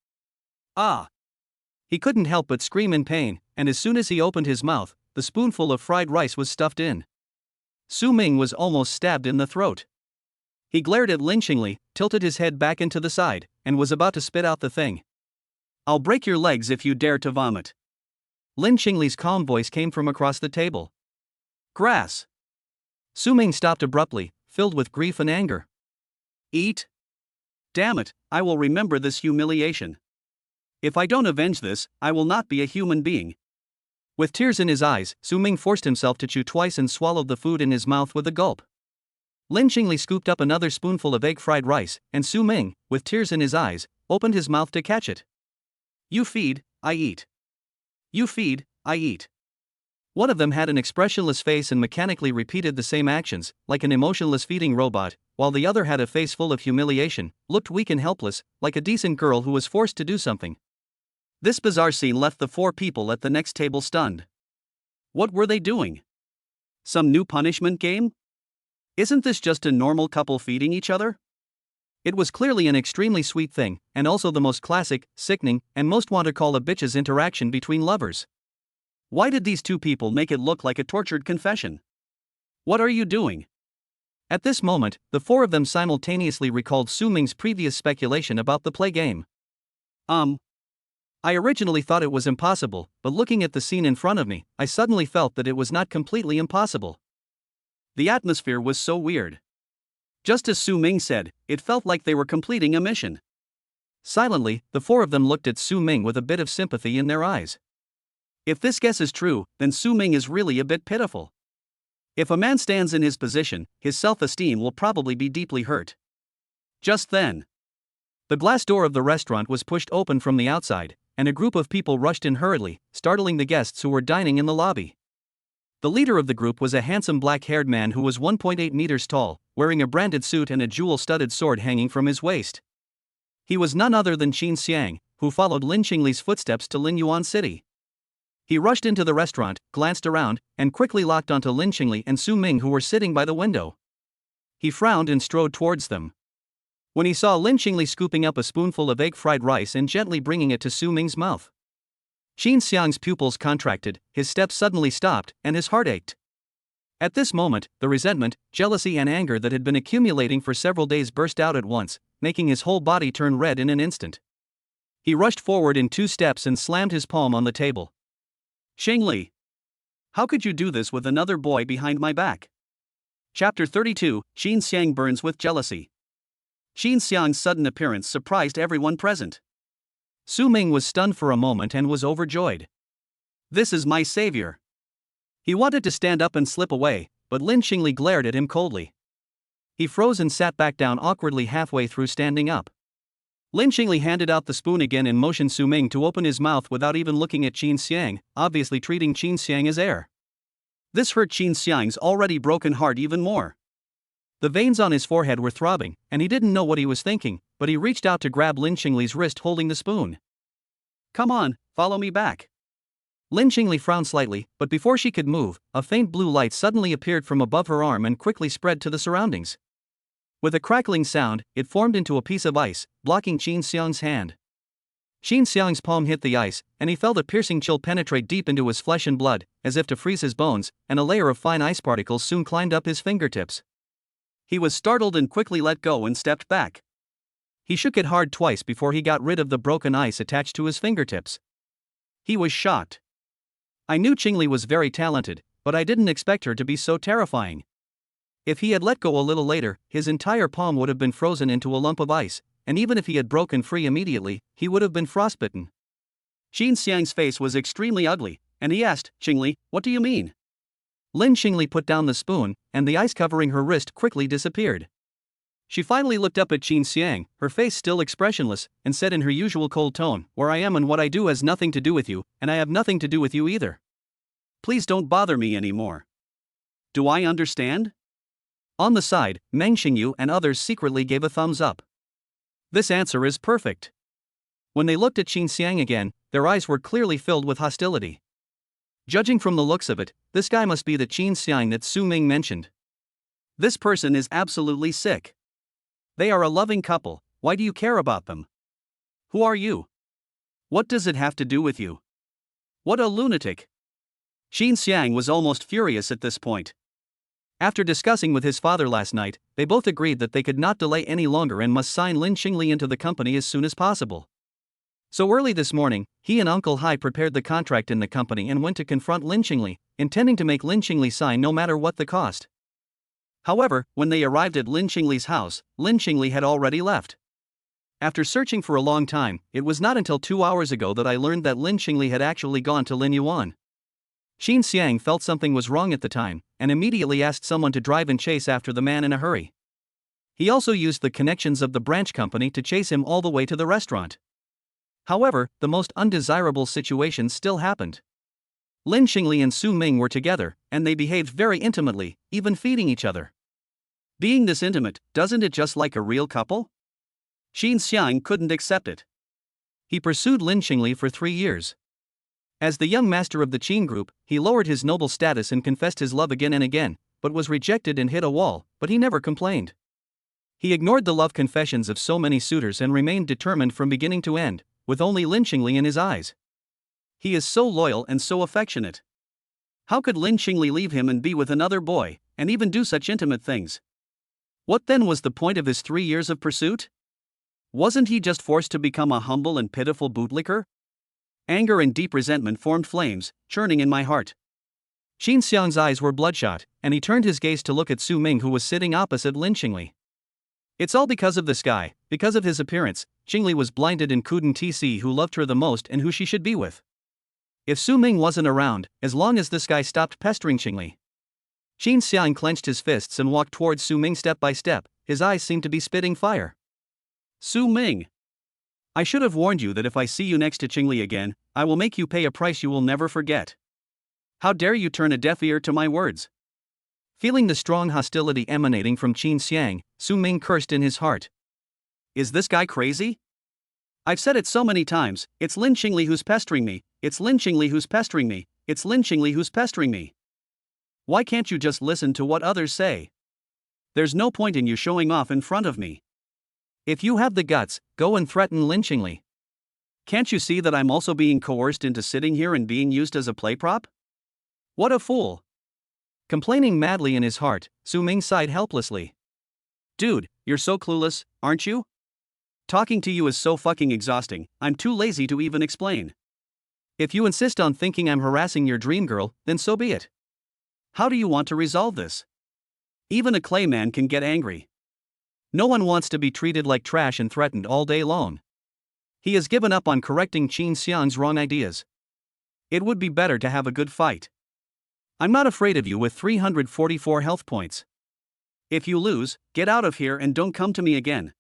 Ah! He couldn't help but scream in pain, and as soon as he opened his mouth, the spoonful of fried rice was stuffed in. Su Ming was almost stabbed in the throat. He glared at Lin Xingli, tilted his head back into the side, and was about to spit out the thing. I'll break your legs if you dare to vomit. Lin Xingli's calm voice came from across the table. Grass. Su Ming stopped abruptly, filled with grief and anger. Eat? Damn it, I will remember this humiliation. If I don't avenge this, I will not be a human being. With tears in his eyes, Su Ming forced himself to chew twice and swallowed the food in his mouth with a gulp. Lin Xingli scooped up another spoonful of egg fried rice, and Su Ming, with tears in his eyes, opened his mouth to catch it. You feed, I eat. You feed, I eat. One of them had an expressionless face and mechanically repeated the same actions, like an emotionless feeding robot, while the other had a face full of humiliation, looked weak and helpless, like a decent girl who was forced to do something. This bizarre scene left the 4 people at the next table stunned. What were they doing? Some new punishment game? Isn't this just a normal couple feeding each other? It was clearly an extremely sweet thing, and also the most classic, sickening, and most want to call a bitch's interaction between lovers. Why did these 2 people make it look like a tortured confession? What are you doing? At this moment, the 4 of them simultaneously recalled Su Ming's previous speculation about the play game. I originally thought it was impossible, but looking at the scene in front of me, I suddenly felt that it was not completely impossible. The atmosphere was so weird. Just as Su Ming said, it felt like they were completing a mission. Silently, the 4 of them looked at Su Ming with a bit of sympathy in their eyes. If this guess is true, then Su Ming is really a bit pitiful. If a man stands in his position, his self-esteem will probably be deeply hurt. Just then, the glass door of the restaurant was pushed open from the outside, and a group of people rushed in hurriedly, startling the guests who were dining in the lobby. The leader of the group was a handsome black-haired man who was 1.8 meters tall, wearing a branded suit and a jewel-studded sword hanging from his waist. He was none other than Xiang, who followed Lin Xingli's footsteps to Linyuan City. He rushed into the restaurant, glanced around, and quickly locked onto Lin Xingli and Su Ming who were sitting by the window. He frowned and strode towards them. When he saw Lin Xingli scooping up a spoonful of egg fried rice and gently bringing it to Su Ming's mouth, Xiang's pupils contracted, his steps suddenly stopped, and his heart ached. At this moment, the resentment, jealousy and anger that had been accumulating for several days burst out at once, making his whole body turn red in an instant. He rushed forward in 2 steps and slammed his palm on the table. Xingli! How could you do this with another boy behind my back? Chapter 32, Xiang burns with jealousy. Xiang's sudden appearance surprised everyone present. Su Ming was stunned for a moment and was overjoyed. This is my savior. He wanted to stand up and slip away, but Lin Xingli glared at him coldly. He froze and sat back down awkwardly halfway through standing up. Lin Xingli handed out the spoon again and motioned Su Ming to open his mouth without even looking at Xiang, obviously treating Xiang as heir. This hurt Xiang's already broken heart even more. The veins on his forehead were throbbing, and he didn't know what he was thinking, but he reached out to grab Lin Qingli's wrist holding the spoon. "Come on, follow me back." Lin Qingli frowned slightly, but before she could move, a faint blue light suddenly appeared from above her arm and quickly spread to the surroundings. With a crackling sound, it formed into a piece of ice, blocking Qin Xiang's hand. Qin Xiang's palm hit the ice, and he felt a piercing chill penetrate deep into his flesh and blood, as if to freeze his bones, and a layer of fine ice particles soon climbed up his fingertips. He was startled and quickly let go and stepped back. He shook it hard twice before he got rid of the broken ice attached to his fingertips. He was shocked. I knew Qingli was very talented, but I didn't expect her to be so terrifying. If he had let go a little later, his entire palm would have been frozen into a lump of ice, and even if he had broken free immediately, he would have been frostbitten. Qin Xiang's face was extremely ugly, and he asked, "Qingli, what do you mean?" Lin Qingli put down the spoon, and the ice covering her wrist quickly disappeared. She finally looked up at Qin Xiang, her face still expressionless, and said in her usual cold tone, "Where I am and what I do has nothing to do with you, and I have nothing to do with you either. Please don't bother me anymore. Do I understand?" On the side, Meng Xingyu and others secretly gave a thumbs up. This answer is perfect. When they looked at Qin Xiang again, their eyes were clearly filled with hostility. Judging from the looks of it, this guy must be the Qin Xiang that Su Ming mentioned. This person is absolutely sick. They are a loving couple, why do you care about them? Who are you? What does it have to do with you? What a lunatic. Qin Xiang was almost furious at this point. After discussing with his father last night, they both agreed that they could not delay any longer and must sign Lin Qingli into the company as soon as possible. So early this morning, he and Uncle Hai prepared the contract in the company and went to confront Lin Qingli, intending to make Lin Qingli sign no matter what the cost. However, when they arrived at Lin Qingli's house, Lin Qingli had already left. After searching for a long time, it was not until 2 hours ago that I learned that Lin Qingli had actually gone to Lin Yuan. Qin Xiang felt something was wrong at the time, and immediately asked someone to drive and chase after the man in a hurry. He also used the connections of the branch company to chase him all the way to the restaurant. However, the most undesirable situation still happened. Lin Qingli and Su Ming were together, and they behaved very intimately, even feeding each other. Being this intimate, doesn't it just like a real couple? Qin Xiang couldn't accept it. He pursued Lin Qingli for 3 years. As the young master of the Qin group, he lowered his noble status and confessed his love again and again, but was rejected and hit a wall, but he never complained. He ignored the love confessions of so many suitors and remained determined from beginning to end, with only Lin Qingli in his eyes. He is so loyal and so affectionate. How could Lin Qingli leave him and be with another boy, and even do such intimate things? What then was the point of his 3 years of pursuit? Wasn't he just forced to become a humble and pitiful bootlicker? Anger and deep resentment formed flames, churning in my heart. Qin Xiang's eyes were bloodshot, and he turned his gaze to look at Su Ming, who was sitting opposite Lin Qingli. It's all because of this guy, because of his appearance. Qingli was blinded and couldn't see who loved her the most and who she should be with. If Su Ming wasn't around, as long as this guy stopped pestering Qingli. Qin Xiang clenched his fists and walked towards Su Ming step by step, his eyes seemed to be spitting fire. Su Ming. I should have warned you that if I see you next to Qingli again, I will make you pay a price you will never forget. How dare you turn a deaf ear to my words? Feeling the strong hostility emanating from Qin Xiang, Su Ming cursed in his heart. Is this guy crazy? I've said it so many times, it's Lin Qingli who's pestering me, it's Lin Qingli who's pestering me, it's Lin Qingli who's pestering me. Why can't you just listen to what others say? There's no point in you showing off in front of me. If you have the guts, go and threaten Lin Qingli. Can't you see that I'm also being coerced into sitting here and being used as a play prop? What a fool. Complaining madly in his heart, Su Ming sighed helplessly. Dude, you're so clueless, aren't you? Talking to you is so fucking exhausting, I'm too lazy to even explain. If you insist on thinking I'm harassing your dream girl, then so be it. How do you want to resolve this? Even a clay man can get angry. No one wants to be treated like trash and threatened all day long. He has given up on correcting Qin Xiang's wrong ideas. It would be better to have a good fight. I'm not afraid of you with 344 health points. If you lose, get out of here and don't come to me again.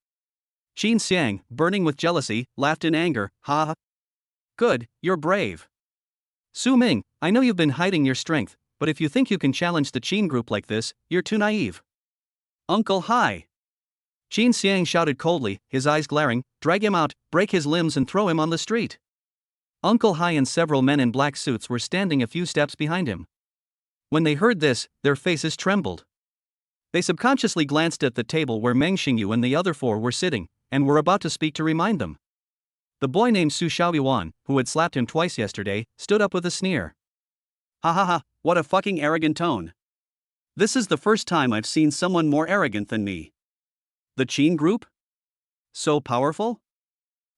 Qin Xiang, burning with jealousy, laughed in anger, ha ha. Good, you're brave. Su Ming, I know you've been hiding your strength, but if you think you can challenge the Qin group like this, you're too naive. Uncle Hai. Xiang shouted coldly, his eyes glaring, drag him out, break his limbs and throw him on the street. Uncle Hai and several men in black suits were standing a few steps behind him. When they heard this, their faces trembled. They subconsciously glanced at the table where Meng Xingyu and the other four were sitting, and were about to speak to remind them. The boy named Su Xiaoyuan, who had slapped him twice yesterday, stood up with a sneer. Ha ha ha, what a fucking arrogant tone. This is the first time I've seen someone more arrogant than me. The Qin group? So powerful?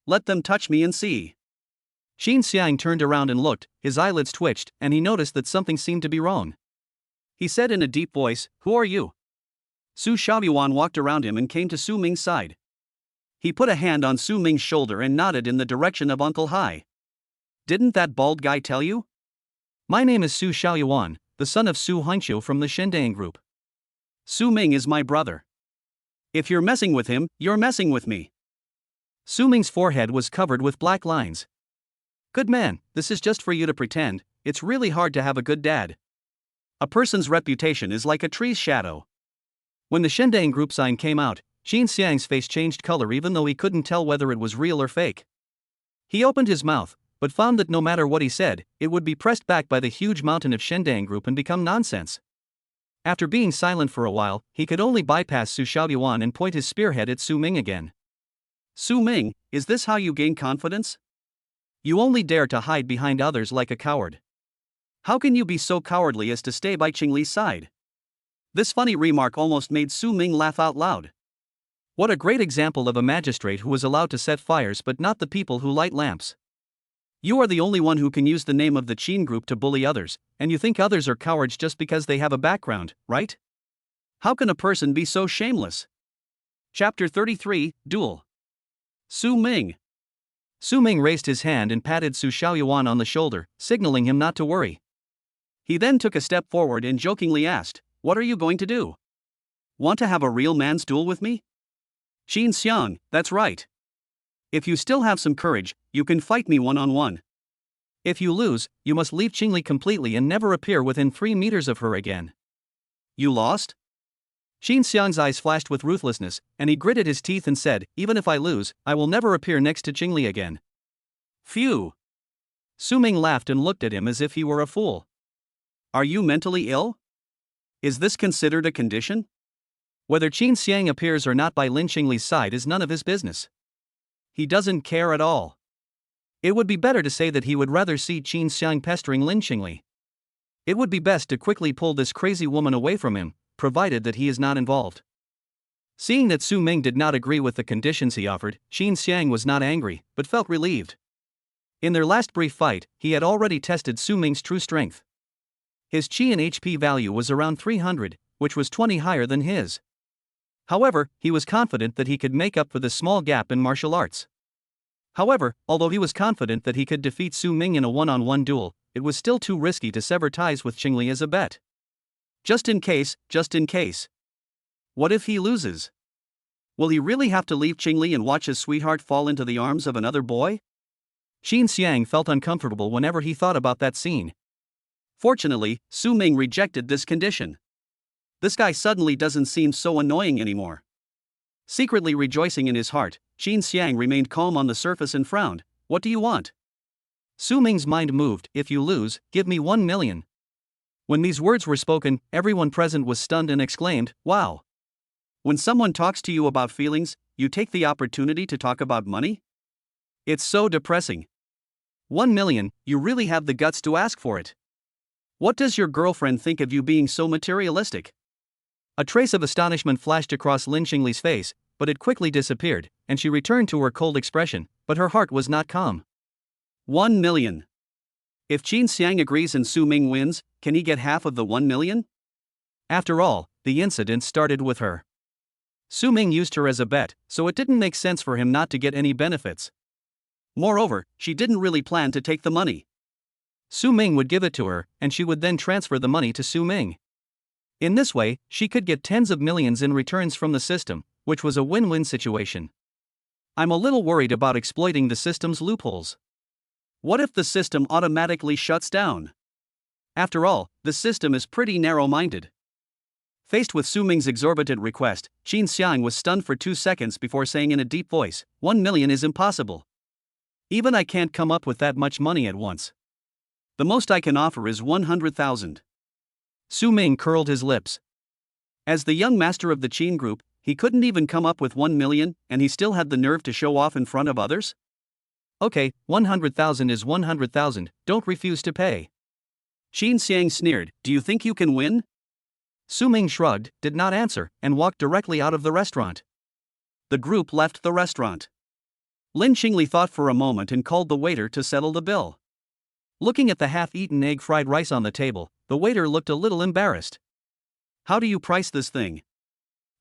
Let them touch me and see. Xiang turned around and looked, his eyelids twitched, and he noticed that something seemed to be wrong. He said in a deep voice, "Who are you?" Su Xiaoyuan walked around him and came to Su Ming's side. He put a hand on Su Ming's shoulder and nodded in the direction of Uncle Hai. Didn't that bald guy tell you? My name is Su Xiaoyuan, the son of Su Hongqiu from the Shendang group. Su Ming is my brother. If you're messing with him, you're messing with me. Su Ming's forehead was covered with black lines. Good man, this is just for you to pretend. It's really hard to have a good dad. A person's reputation is like a tree's shadow. When the Shendang group sign came out, Xiang's face changed color even though he couldn't tell whether it was real or fake. He opened his mouth, but found that no matter what he said, it would be pressed back by the huge mountain of Shendang group and become nonsense. After being silent for a while, he could only bypass Su Xiaoyuan and point his spearhead at Su Ming again. Su Ming, is this how you gain confidence? You only dare to hide behind others like a coward. How can you be so cowardly as to stay by Qingli's side? This funny remark almost made Su Ming laugh out loud. What a great example of a magistrate who was allowed to set fires but not the people who light lamps. You are the only one who can use the name of the Qin group to bully others, and you think others are cowards just because they have a background, right? How can a person be so shameless? Chapter 33, Duel. Su Ming. Su Ming raised his hand and patted Su Xiaoyuan on the shoulder, signaling him not to worry. He then took a step forward and jokingly asked, "What are you going to do? Want to have a real man's duel with me?" Xiang, that's right. If you still have some courage, you can fight me one-on-one. If you lose, you must leave Qingli completely and never appear within 3 meters of her again. You lost? Xiang's eyes flashed with ruthlessness, and he gritted his teeth and said, even if I lose, I will never appear next to Qingli again. Phew. Su Ming laughed and looked at him as if he were a fool. Are you mentally ill? Is this considered a condition? Whether Xiang appears or not by Lin Qingli's side is none of his business. He doesn't care at all. It would be better to say that he would rather see Xiang pestering Lin Qingli. It would be best to quickly pull this crazy woman away from him, provided that he is not involved. Seeing that Su Ming did not agree with the conditions he offered, Xiang was not angry, but felt relieved. In their last brief fight, he had already tested Su Ming's true strength. His Qi and HP value was around 300, which was 20 higher than his. However, he was confident that he could make up for the small gap in martial arts. However, although he was confident that he could defeat Su Ming in a one-on-one duel, it was still too risky to sever ties with Qingli as a bet. Just in case. What if he loses? Will he really have to leave Qingli and watch his sweetheart fall into the arms of another boy? Xiang felt uncomfortable whenever he thought about that scene. Fortunately, Su Ming rejected this condition. This guy suddenly doesn't seem so annoying anymore. Secretly rejoicing in his heart, Xiang remained calm on the surface and frowned. What do you want? Su Ming's mind moved. If you lose, give me 1 million. When these words were spoken, everyone present was stunned and exclaimed, wow. When someone talks to you about feelings, you take the opportunity to talk about money? It's so depressing. 1 million, you really have the guts to ask for it. What does your girlfriend think of you being so materialistic? A trace of astonishment flashed across Lin Qingli's face, but it quickly disappeared, and she returned to her cold expression, but her heart was not calm. 1 million. If Xiang agrees and Su Ming wins, can he get half of the 1 million? After all, the incident started with her. Su Ming used her as a bet, so it didn't make sense for him not to get any benefits. Moreover, she didn't really plan to take the money. Su Ming would give it to her, and she would then transfer the money to Su Ming. In this way, she could get tens of millions in returns from the system, which was a win-win situation. I'm a little worried about exploiting the system's loopholes. What if the system automatically shuts down? After all, the system is pretty narrow-minded. Faced with Su Ming's exorbitant request, Xiang was stunned for 2 seconds before saying in a deep voice, 1 million is impossible. Even I can't come up with that much money at once. The most I can offer is 100,000. Su Ming curled his lips. As the young master of the Qin group, he couldn't even come up with 1 million, and he still had the nerve to show off in front of others? Okay, 100,000 is 100,000, don't refuse to pay. Xiang sneered, do you think you can win? Su Ming shrugged, did not answer, and walked directly out of the restaurant. The group left the restaurant. Lin Xingli thought for a moment and called the waiter to settle the bill. Looking at the half-eaten egg fried rice on the table, the waiter looked a little embarrassed. How do you price this thing?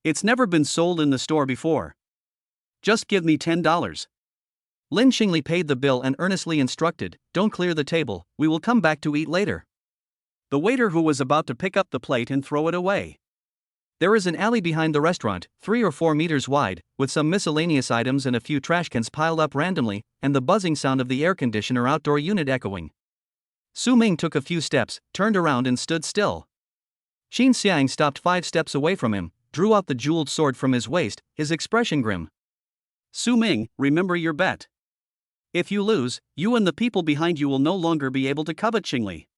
It's never been sold in the store before. Just give me $10. Lin Xingli paid the bill and earnestly instructed, don't clear the table, we will come back to eat later. The waiter who was about to pick up the plate and throw it away. There is an alley behind the restaurant, 3 or 4 meters wide, with some miscellaneous items and a few trash cans piled up randomly, and the buzzing sound of the air conditioner outdoor unit echoing. Su Ming took a few steps, turned around and stood still. Xiang stopped 5 steps away from him, drew out the jeweled sword from his waist, his expression grim. Su Ming, remember your bet. If you lose, you and the people behind you will no longer be able to covet Xingli.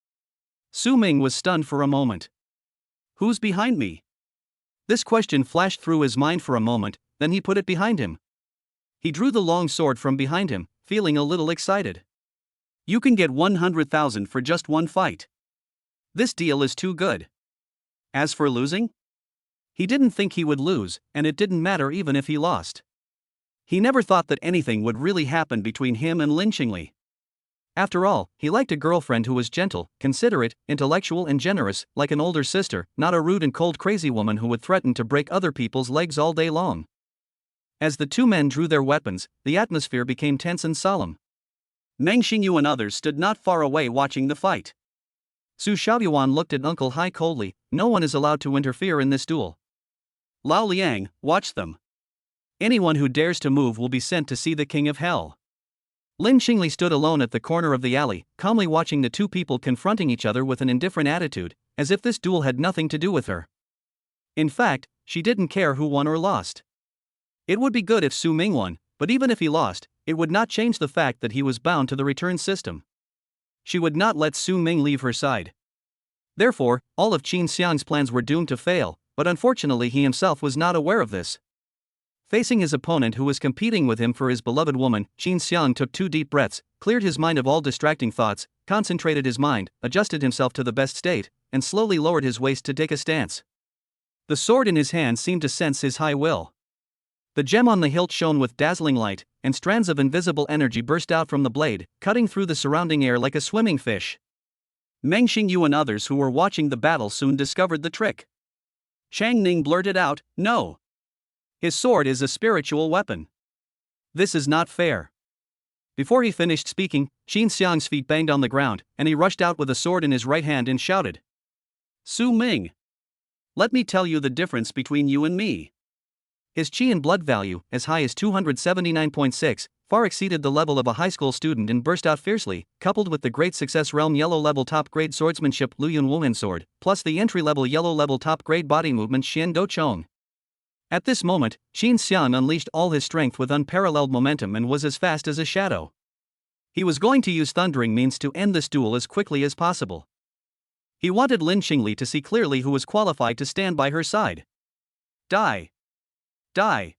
Su Ming was stunned for a moment. Who's behind me? This question flashed through his mind for a moment, then he put it behind him. He drew the long sword from behind him, feeling a little excited. You can get 100,000 for just one fight. This deal is too good. As for losing? He didn't think he would lose, and it didn't matter even if he lost. He never thought that anything would really happen between him and Lin Xingli. After all, he liked a girlfriend who was gentle, considerate, intellectual and generous, like an older sister, not a rude and cold crazy woman who would threaten to break other people's legs all day long. As the two men drew their weapons, the atmosphere became tense and solemn. Meng Xingyu and others stood not far away watching the fight. Su Xiaoyuan looked at Uncle Hai coldly, no one is allowed to interfere in this duel. Lao Liang, watch them. Anyone who dares to move will be sent to see the King of Hell. Lin Xingli stood alone at the corner of the alley, calmly watching the two people confronting each other with an indifferent attitude, as if this duel had nothing to do with her. In fact, she didn't care who won or lost. It would be good if Su Ming won, but even if he lost, it would not change the fact that he was bound to the return system. She would not let Su Ming leave her side. Therefore, all of Xiang's plans were doomed to fail, but unfortunately he himself was not aware of this. Facing his opponent who was competing with him for his beloved woman, Xiang took 2 deep breaths, cleared his mind of all distracting thoughts, concentrated his mind, adjusted himself to the best state, and slowly lowered his waist to take a stance. The sword in his hand seemed to sense his high will. The gem on the hilt shone with dazzling light, and strands of invisible energy burst out from the blade, cutting through the surrounding air like a swimming fish. Meng Xingyu and others who were watching the battle soon discovered the trick. Chang Ning blurted out, "No. His sword is a spiritual weapon. This is not fair." Before he finished speaking, Xiang's feet banged on the ground, and he rushed out with a sword in his right hand and shouted, "Su Ming! Let me tell you the difference between you and me." His qi and blood value, as high as 279.6, far exceeded the level of a high school student and burst out fiercely, coupled with the Great Success Realm yellow-level top-grade swordsmanship Luyun Wuhan sword, plus the entry-level yellow-level top-grade body movement Xian Do Chong. At this moment, Xiang unleashed all his strength with unparalleled momentum and was as fast as a shadow. He was going to use thundering means to end this duel as quickly as possible. He wanted Lin Xingli to see clearly who was qualified to stand by her side. Die! Die!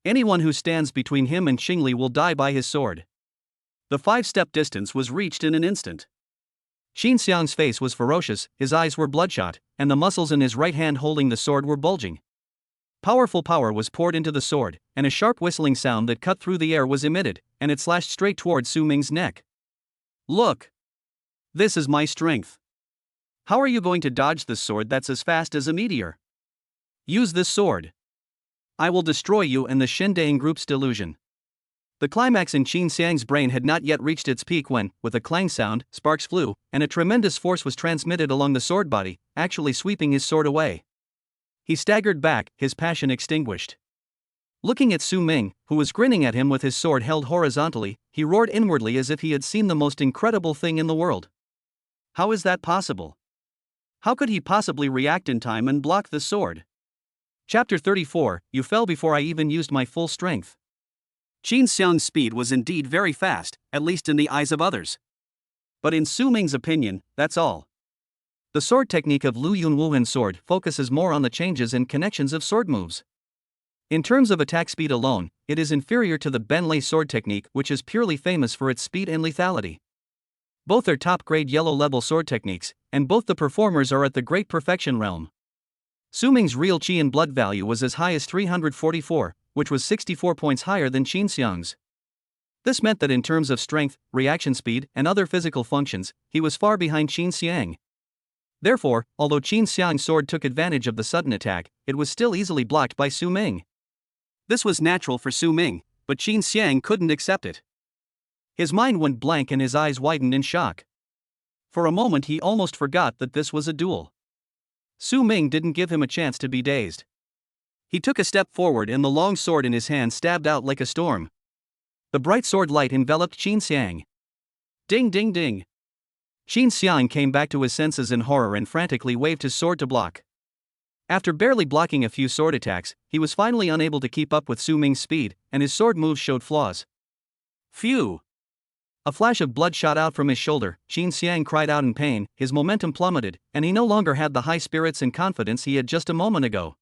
Anyone who stands between him and Xingli will die by his sword. The 5-step distance was reached in an instant. Xiang's face was ferocious, his eyes were bloodshot, and the muscles in his right hand holding the sword were bulging. Powerful power was poured into the sword, and a sharp whistling sound that cut through the air was emitted, and it slashed straight toward Su Ming's neck. Look! This is my strength. How are you going to dodge this sword that's as fast as a meteor? Use this sword. I will destroy you and the Shindang group's delusion. The climax in Xiang's brain had not yet reached its peak when, with a clang sound, sparks flew, and a tremendous force was transmitted along the sword body, actually sweeping his sword away. He staggered back, his passion extinguished. Looking at Su Ming, who was grinning at him with his sword held horizontally, he roared inwardly as if he had seen the most incredible thing in the world. How is that possible? How could he possibly react in time and block the sword? Chapter 34, You fell before I even used my full strength. Qin Xiang's speed was indeed very fast, at least in the eyes of others. But in Su Ming's opinion, that's all. The sword technique of Lu Yunwuhen's sword focuses more on the changes and connections of sword moves. In terms of attack speed alone, it is inferior to the Benlei sword technique, which is purely famous for its speed and lethality. Both are top-grade yellow-level sword techniques, and both the performers are at the great perfection realm. Su Ming's real qi and blood value was as high as 344, which was 64 points higher than Qin Xiang's. This meant that in terms of strength, reaction speed, and other physical functions, he was far behind Qin Xiang. Therefore, although Qin Xiang's sword took advantage of the sudden attack, it was still easily blocked by Su Ming. This was natural for Su Ming, but Qin Xiang couldn't accept it. His mind went blank and his eyes widened in shock. For a moment he almost forgot that this was a duel. Su Ming didn't give him a chance to be dazed. He took a step forward and the long sword in his hand stabbed out like a storm. The bright sword light enveloped Qin Xiang. Ding ding ding. Qin Xiang came back to his senses in horror and frantically waved his sword to block. After barely blocking a few sword attacks, he was finally unable to keep up with Su Ming's speed, and his sword moves showed flaws. Phew! A flash of blood shot out from his shoulder. Qin Xiang cried out in pain, his momentum plummeted, and he no longer had the high spirits and confidence he had just a moment ago.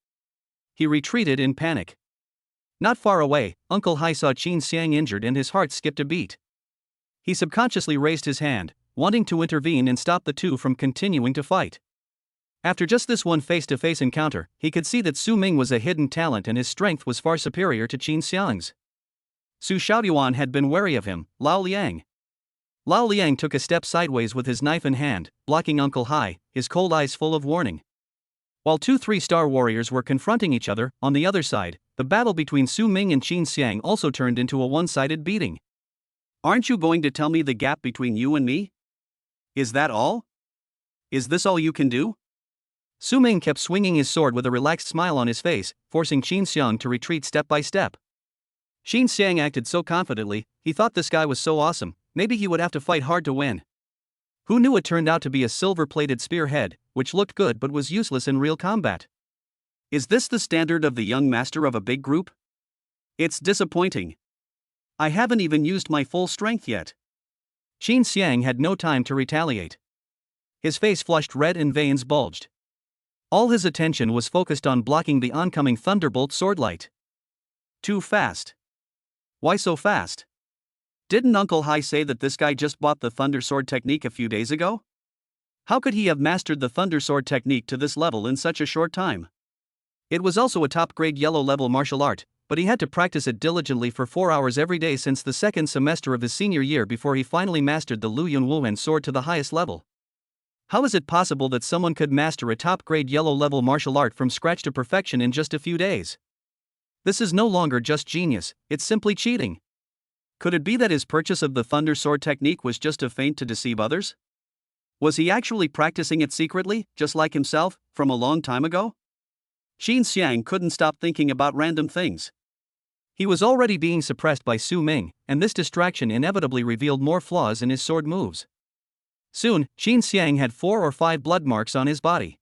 He retreated in panic. Not far away, Uncle Hai saw Qin Xiang injured and his heart skipped a beat. He subconsciously raised his hand, wanting to intervene and stop the two from continuing to fight. After just this one face-to-face encounter, he could see that Su Ming was a hidden talent and his strength was far superior to Qin Xiang's. Su Xiaoyuan had been wary of him, Lao Liang. Lao Liang took a step sideways with his knife in hand, blocking Uncle Hai, his cold eyes full of warning. While two 3-star warriors were confronting each other, on the other side, the battle between Su Ming and Qin Xiang also turned into a one-sided beating. Aren't you going to tell me the gap between you and me? Is that all? Is this all you can do? Su Ming kept swinging his sword with a relaxed smile on his face, forcing Qin Xiang to retreat step by step. Qin Xiang acted so confidently, he thought this guy was so awesome, maybe he would have to fight hard to win. Who knew it turned out to be a silver-plated spearhead, which looked good but was useless in real combat. Is this the standard of the young master of a big group? It's disappointing. I haven't even used my full strength yet. Qin Xiang had no time to retaliate. His face flushed red and veins bulged. All his attention was focused on blocking the oncoming thunderbolt swordlight. Too fast. Why so fast? Didn't Uncle Hai say that this guy just bought the Thunder Sword technique a few days ago? How could he have mastered the Thunder Sword technique to this level in such a short time? It was also a top-grade yellow-level martial art, but he had to practice it diligently for 4 hours every day since the second semester of his senior year before he finally mastered the Lu Yunwuhen sword to the highest level. How is it possible that someone could master a top-grade yellow-level martial art from scratch to perfection in just a few days? This is no longer just genius, it's simply cheating. Could it be that his purchase of the Thunder Sword technique was just a feint to deceive others? Was he actually practicing it secretly, just like himself, from a long time ago? Qin Xiang couldn't stop thinking about random things. He was already being suppressed by Su Ming, and this distraction inevitably revealed more flaws in his sword moves. Soon, Qin Xiang had 4 or 5 blood marks on his body.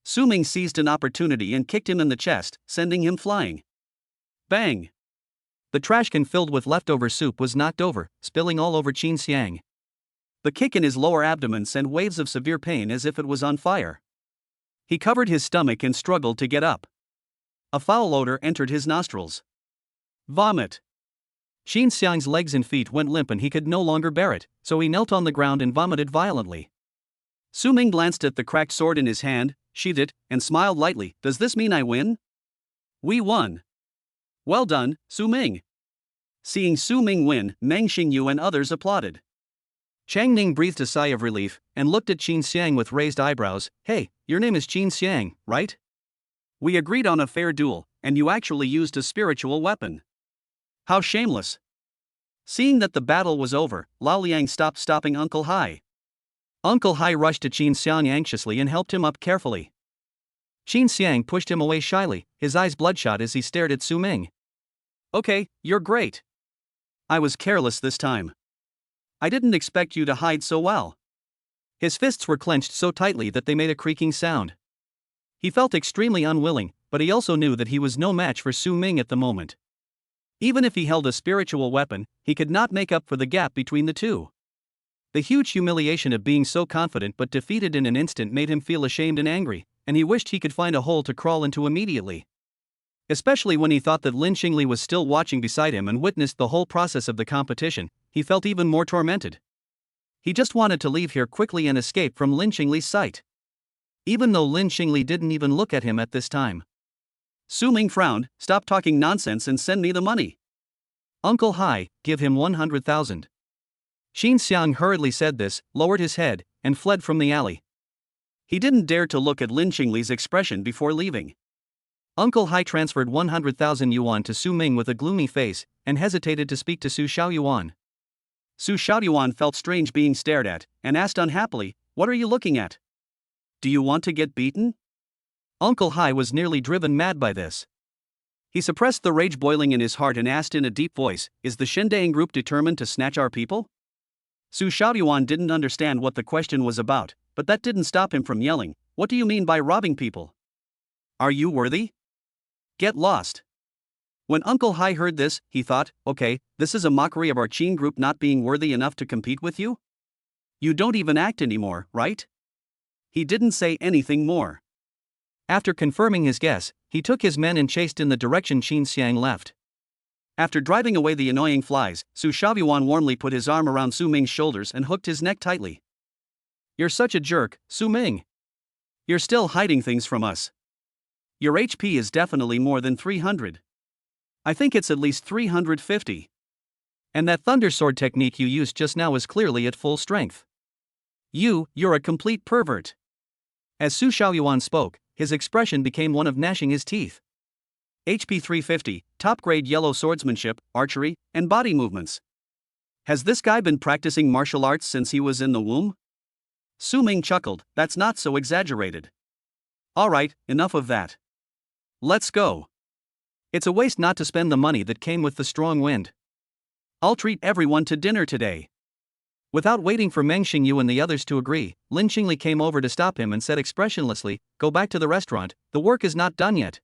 Su Ming seized an opportunity and kicked him in the chest, sending him flying. Bang! The trash can filled with leftover soup was knocked over, spilling all over Qin Xiang. The kick in his lower abdomen sent waves of severe pain as if it was on fire. He covered his stomach and struggled to get up. A foul odor entered his nostrils. Vomit! Qin Xiang's legs and feet went limp and he could no longer bear it, so he knelt on the ground and vomited violently. Su Ming glanced at the cracked sword in his hand, sheathed it, and smiled lightly. Does this mean I win? We won. Well done, Su Ming. Seeing Su Ming win, Meng Xingyu and others applauded. Chang Ning breathed a sigh of relief and looked at Qin Xiang with raised eyebrows. Hey, your name is Qin Xiang, right? We agreed on a fair duel, and you actually used a spiritual weapon. How shameless. Seeing that the battle was over, Lao Liang stopped stopping Uncle Hai. Uncle Hai rushed to Qin Xiang anxiously and helped him up carefully. Qin Xiang pushed him away shyly, his eyes bloodshot as he stared at Su Ming. Okay, you're great. I was careless this time. I didn't expect you to hide so well. His fists were clenched so tightly that they made a creaking sound. He felt extremely unwilling, but he also knew that he was no match for Su Ming at the moment. Even if he held a spiritual weapon, he could not make up for the gap between the two. The huge humiliation of being so confident but defeated in an instant made him feel ashamed and angry, and he wished he could find a hole to crawl into immediately. Especially when he thought that Lin Xingli was still watching beside him and witnessed the whole process of the competition, he felt even more tormented. He just wanted to leave here quickly and escape from Lin Xingli's sight. Even though Lin Xingli didn't even look at him at this time. Su Ming frowned. "Stop talking nonsense and send me the money." "Uncle Hai, give him 100,000. Xiang hurriedly said this, lowered his head, and fled from the alley. He didn't dare to look at Lin Xingli's expression before leaving. Uncle Hai transferred 100,000 yuan to Su Ming with a gloomy face, and hesitated to speak to Su Xiaoyuan. Su Xiaoyuan felt strange being stared at, and asked unhappily, "What are you looking at? Do you want to get beaten?" Uncle Hai was nearly driven mad by this. He suppressed the rage boiling in his heart and asked in a deep voice, "Is the Shendang group determined to snatch our people?" Su Xiaoyuan didn't understand what the question was about, but that didn't stop him from yelling, "What do you mean by robbing people? Are you worthy? Get lost." When Uncle Hai heard this, he thought, "Okay, this is a mockery of our Qin group not being worthy enough to compete with you? You don't even act anymore, right?" He didn't say anything more. After confirming his guess, he took his men and chased in the direction Xiang left. After driving away the annoying flies, Su Xiaoyuan warmly put his arm around Su Ming's shoulders and hooked his neck tightly. "You're such a jerk, Su Ming. You're still hiding things from us. Your HP is definitely more than 300. I think it's at least 350. And that thunder sword technique you used just now is clearly at full strength. You're a complete pervert." As Su Xiaoyuan spoke, his expression became one of gnashing his teeth. HP 350, top-grade yellow swordsmanship, archery, and body movements. Has this guy been practicing martial arts since he was in the womb? Su Ming chuckled, "That's not so exaggerated. Alright, enough of that. Let's go. It's a waste not to spend the money that came with the strong wind. I'll treat everyone to dinner today." Without waiting for Meng Xingyu and the others to agree, Lin Xingli came over to stop him and said expressionlessly, "Go back to the restaurant, the work is not done yet."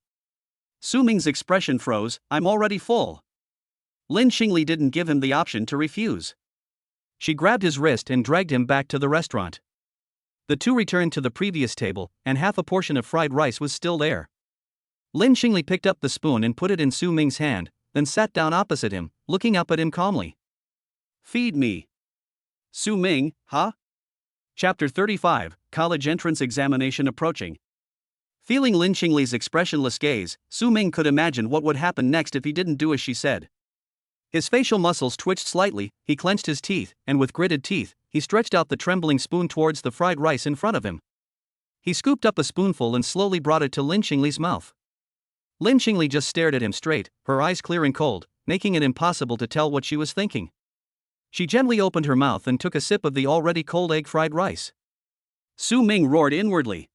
Su Ming's expression froze, "I'm already full." Lin Xingli didn't give him the option to refuse. She grabbed his wrist and dragged him back to the restaurant. The two returned to the previous table, and half a portion of fried rice was still there. Lin Xingli picked up the spoon and put it in Su Ming's hand, then sat down opposite him, looking up at him calmly. "Feed me." Su Ming, huh? Chapter 35, College Entrance Examination Approaching. Feeling Lin Xingli's expressionless gaze, Su Ming could imagine what would happen next if he didn't do as she said. His facial muscles twitched slightly, he clenched his teeth, and with gritted teeth, he stretched out the trembling spoon towards the fried rice in front of him. He scooped up a spoonful and slowly brought it to Lin Xingli's mouth. Lin Xingli just stared at him straight, her eyes clear and cold, making it impossible to tell what she was thinking. She gently opened her mouth and took a sip of the already cold egg fried rice. Su Ming roared inwardly.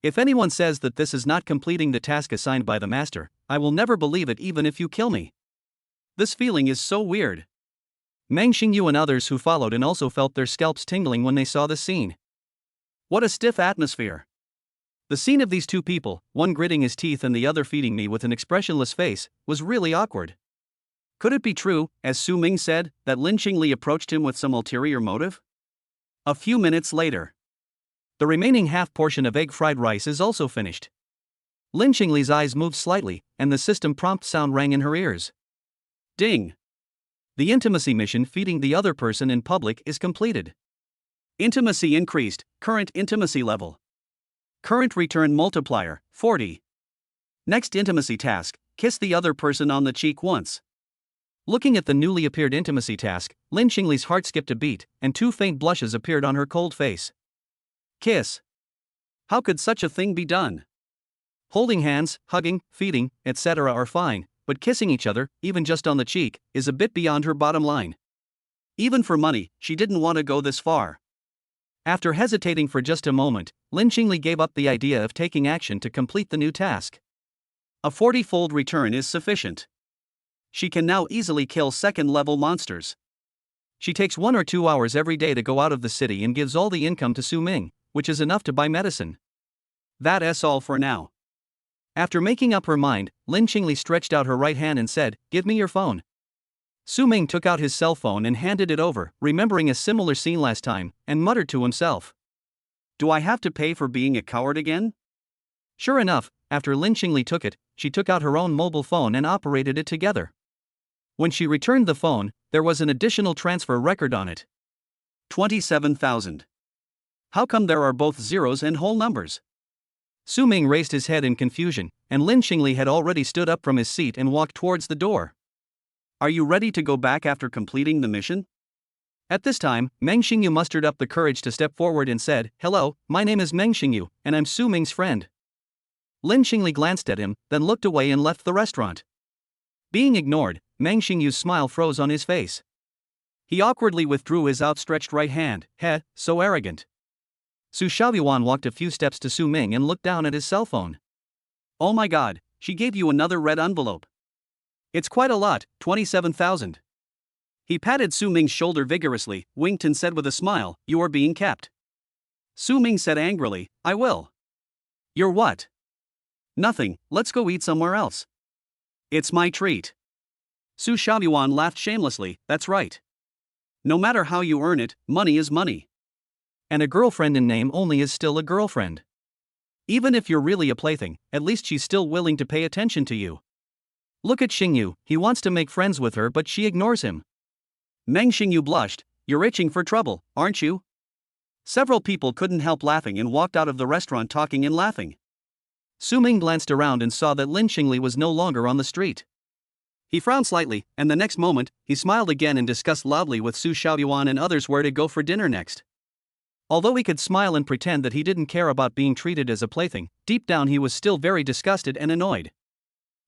"If anyone says that this is not completing the task assigned by the master, I will never believe it even if you kill me. This feeling is so weird." Meng Xingyu and others who followed and also felt their scalps tingling when they saw the scene. What a stiff atmosphere. The scene of these two people, one gritting his teeth and the other feeding me with an expressionless face, was really awkward. Could it be true, as Su Ming said, that Lin Xingli approached him with some ulterior motive? A few minutes later. The remaining half portion of egg fried rice is also finished. Lin Xingli's eyes moved slightly, and the system prompt sound rang in her ears. Ding! The intimacy mission feeding the other person in public is completed. Intimacy increased, current intimacy level. Current return multiplier, 40. Next intimacy task, kiss the other person on the cheek once. Looking at the newly appeared intimacy task, Lin Xingli's heart skipped a beat, and two faint blushes appeared on her cold face. Kiss. How could such a thing be done? Holding hands, hugging, feeding, etc. are fine, but kissing each other, even just on the cheek, is a bit beyond her bottom line. Even for money, she didn't want to go this far. After hesitating for just a moment, Lin Xingli gave up the idea of taking action to complete the new task. A 40-fold return is sufficient. She can now easily kill second-level monsters. She takes 1 or 2 hours every day to go out of the city and gives all the income to Su Ming, which is enough to buy medicine. That's all for now. After making up her mind, Lin Qingli stretched out her right hand and said, "Give me your phone." Su Ming took out his cell phone and handed it over, remembering a similar scene last time, and muttered to himself, "Do I have to pay for being a coward again?" Sure enough, after Lin Qingli took it, she took out her own mobile phone and operated it together. When she returned the phone, there was an additional transfer record on it. 27,000. How come there are both zeros and whole numbers? Su Ming raised his head in confusion, and Lin Qingli had already stood up from his seat and walked towards the door. Are you ready to go back after completing the mission? At this time, Meng Xingyu mustered up the courage to step forward and said, "Hello, my name is Meng Xingyu, and I'm Su Ming's friend." Lin Qingli glanced at him, then looked away and left the restaurant. Being ignored, Meng Xingyu's smile froze on his face. He awkwardly withdrew his outstretched right hand. So arrogant. Su Shaoyuan walked a few steps to Su Ming and looked down at his cell phone. Oh my god, she gave you another red envelope. It's quite a lot, 27,000. He patted Su Ming's shoulder vigorously, winked and said with a smile, "You are being kept." Su Ming said angrily, "I will." "You're what?" "Nothing, let's go eat somewhere else." "It's my treat." Su Shaoyuan laughed shamelessly, "That's right. No matter how you earn it, money is money. And a girlfriend in name only is still a girlfriend. Even if you're really a plaything, at least she's still willing to pay attention to you. Look at Xingyu, he wants to make friends with her but she ignores him." Meng Xingyu blushed. "You're itching for trouble, aren't you?" Several people couldn't help laughing and walked out of the restaurant talking and laughing. Su Ming glanced around and saw that Lin Qingli was no longer on the street. He frowned slightly, and the next moment, he smiled again and discussed loudly with Su Shaoyuan and others where to go for dinner next. Although he could smile and pretend that he didn't care about being treated as a plaything, deep down he was still very disgusted and annoyed.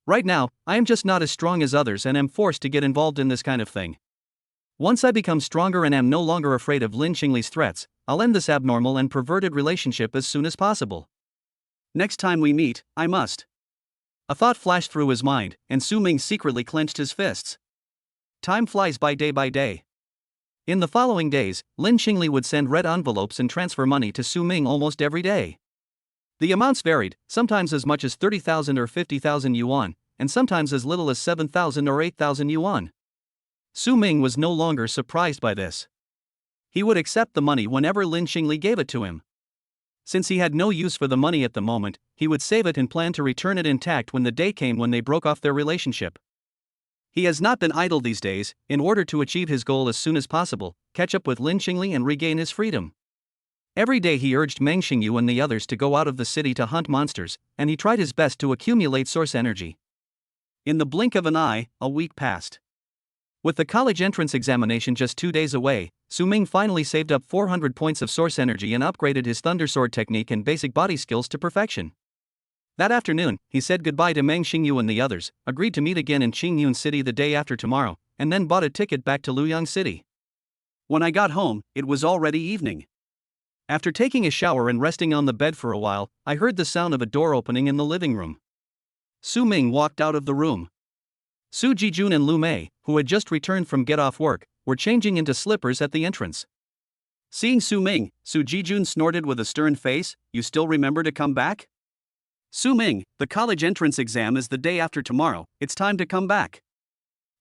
Right now, I am just not as strong as others and am forced to get involved in this kind of thing. Once I become stronger and am no longer afraid of Lin Qingli's threats, I'll end this abnormal and perverted relationship as soon as possible. Next time we meet, I must. A thought flashed through his mind, and Su Ming secretly clenched his fists. Time flies by day. In the following days, Lin Qingli would send red envelopes and transfer money to Su Ming almost every day. The amounts varied, sometimes as much as 30,000 or 50,000 yuan, and sometimes as little as 7,000 or 8,000 yuan. Su Ming was no longer surprised by this. He would accept the money whenever Lin Qingli gave it to him. Since he had no use for the money at the moment, he would save it and plan to return it intact when the day came when they broke off their relationship. He has not been idle these days, in order to achieve his goal as soon as possible, catch up with Lin Qingli and regain his freedom. Every day he urged Meng Xingyu and the others to go out of the city to hunt monsters, and he tried his best to accumulate source energy. In the blink of an eye, a week passed. With the college entrance examination just 2 days away, Su Ming finally saved up 400 points of source energy and upgraded his Thunder Sword technique and basic body skills to perfection. That afternoon, he said goodbye to Meng Xingyu and the others, agreed to meet again in Qingyun City the day after tomorrow, and then bought a ticket back to Luoyang City. When I got home, it was already evening. After taking a shower and resting on the bed for a while, I heard the sound of a door opening in the living room. Su Ming walked out of the room. Su Jijun and Lu Mei, who had just returned from get-off work, were changing into slippers at the entrance. Seeing Su Ming, Su Jijun snorted with a stern face, "You still remember to come back? Su Ming, the college entrance exam is the day after tomorrow, it's time to come back."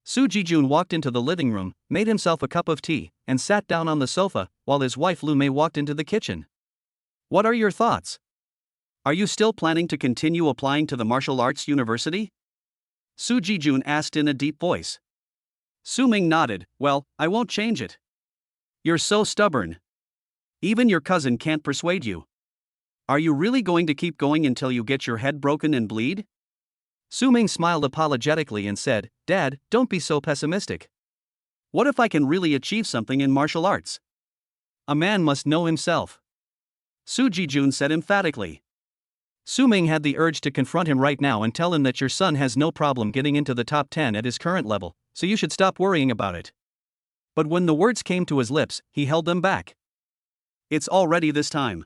Su Jijun walked into the living room, made himself a cup of tea, and sat down on the sofa, while his wife Lu Mei walked into the kitchen. "What are your thoughts? Are you still planning to continue applying to the martial arts university?" Su Jijun asked in a deep voice. Su Ming nodded. "Well, I won't change it." "You're so stubborn. Even your cousin can't persuade you. Are you really going to keep going until you get your head broken and bleed?" Su Ming smiled apologetically and said, "Dad, don't be so pessimistic. What if I can really achieve something in martial arts? A man must know himself," Su Jijun said emphatically. Su Ming had the urge to confront him right now and tell him that your son has no problem getting into the top 10 at his current level, so you should stop worrying about it. But when the words came to his lips, he held them back. "It's already this time.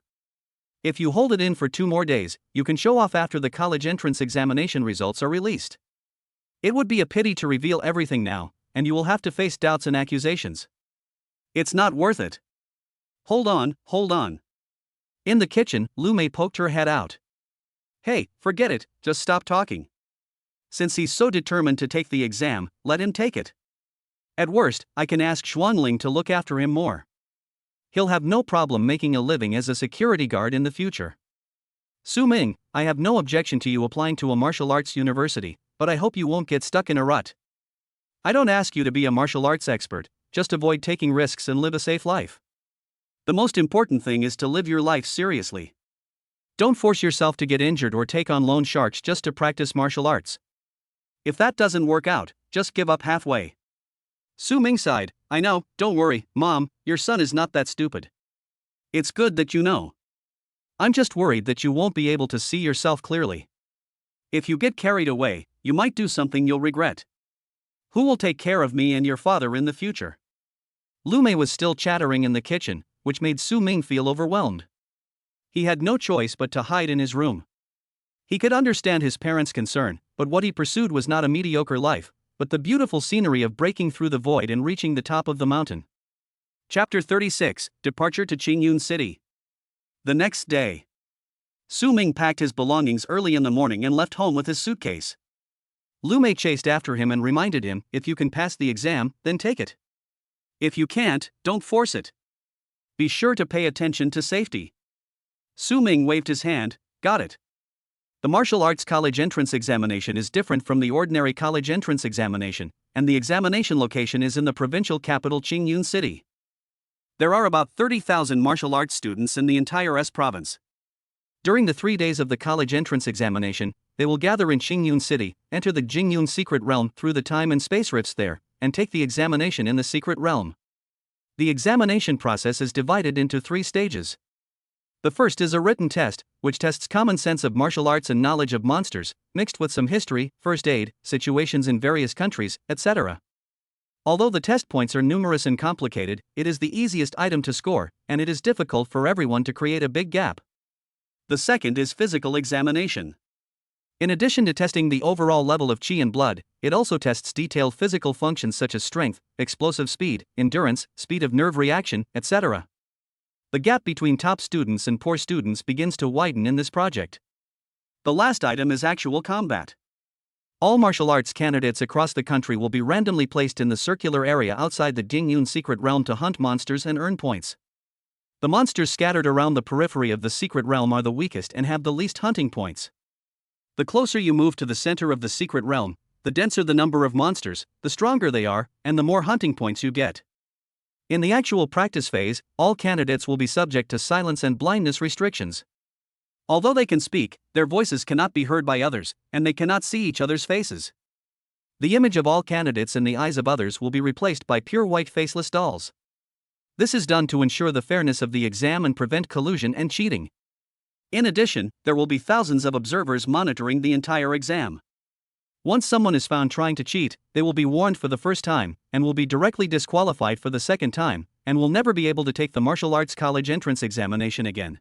If you hold it in for 2 more days, you can show off after the college entrance examination results are released. It would be a pity to reveal everything now, and you will have to face doubts and accusations. It's not worth it. Hold on, hold on. In the kitchen, Lu Mei poked her head out. Hey, forget it, just stop talking. Since he's so determined to take the exam, let him take it. At worst, I can ask Xuanling to look after him more. He'll have no problem making a living as a security guard in the future. Su Ming, I have no objection to you applying to a martial arts university, but I hope you won't get stuck in a rut. I don't ask you to be a martial arts expert, just avoid taking risks and live a safe life. The most important thing is to live your life seriously. Don't force yourself to get injured or take on loan sharks just to practice martial arts. If that doesn't work out, just give up halfway. Su Ming sighed, I know, don't worry, Mom, your son is not that stupid. It's good that you know. I'm just worried that you won't be able to see yourself clearly. If you get carried away, you might do something you'll regret. Who will take care of me and your father in the future? Lu Mei was still chattering in the kitchen, which made Su Ming feel overwhelmed. He had no choice but to hide in his room. He could understand his parents' concern, but what he pursued was not a mediocre life, but the beautiful scenery of breaking through the void and reaching the top of the mountain. Chapter 36, Departure to Qingyun City. The next day. Su Ming packed his belongings early in the morning and left home with his suitcase. Lu Mei chased after him and reminded him, if you can pass the exam, then take it. If you can't, don't force it. Be sure to pay attention to safety. Su Ming waved his hand, got it. The martial arts college entrance examination is different from the ordinary college entrance examination, and the examination location is in the provincial capital Qingyun City. There are about 30,000 martial arts students in the entire S province. During the 3 days of the college entrance examination, they will gather in Qingyun City, enter the Jingyun secret realm through the time and space rifts there, and take the examination in the secret realm. The examination process is divided into 3 stages. The first is a written test, which tests common sense of martial arts and knowledge of monsters, mixed with some history, first aid, situations in various countries, etc. Although the test points are numerous and complicated, it is the easiest item to score, and it is difficult for everyone to create a big gap. The second is physical examination. In addition to testing the overall level of qi and blood, it also tests detailed physical functions such as strength, explosive speed, endurance, speed of nerve reaction, etc. The gap between top students and poor students begins to widen in this project. The last item is actual combat. All martial arts candidates across the country will be randomly placed in the circular area outside the Jingyun secret realm to hunt monsters and earn points. The monsters scattered around the periphery of the secret realm are the weakest and have the least hunting points. The closer you move to the center of the secret realm, the denser the number of monsters, the stronger they are, and the more hunting points you get. In the actual practice phase, all candidates will be subject to silence and blindness restrictions. Although they can speak, their voices cannot be heard by others, and they cannot see each other's faces. The image of all candidates in the eyes of others will be replaced by pure white faceless dolls. This is done to ensure the fairness of the exam and prevent collusion and cheating. In addition, there will be thousands of observers monitoring the entire exam. Once someone is found trying to cheat, they will be warned for the first time, and will be directly disqualified for the second time, and will never be able to take the martial arts college entrance examination again.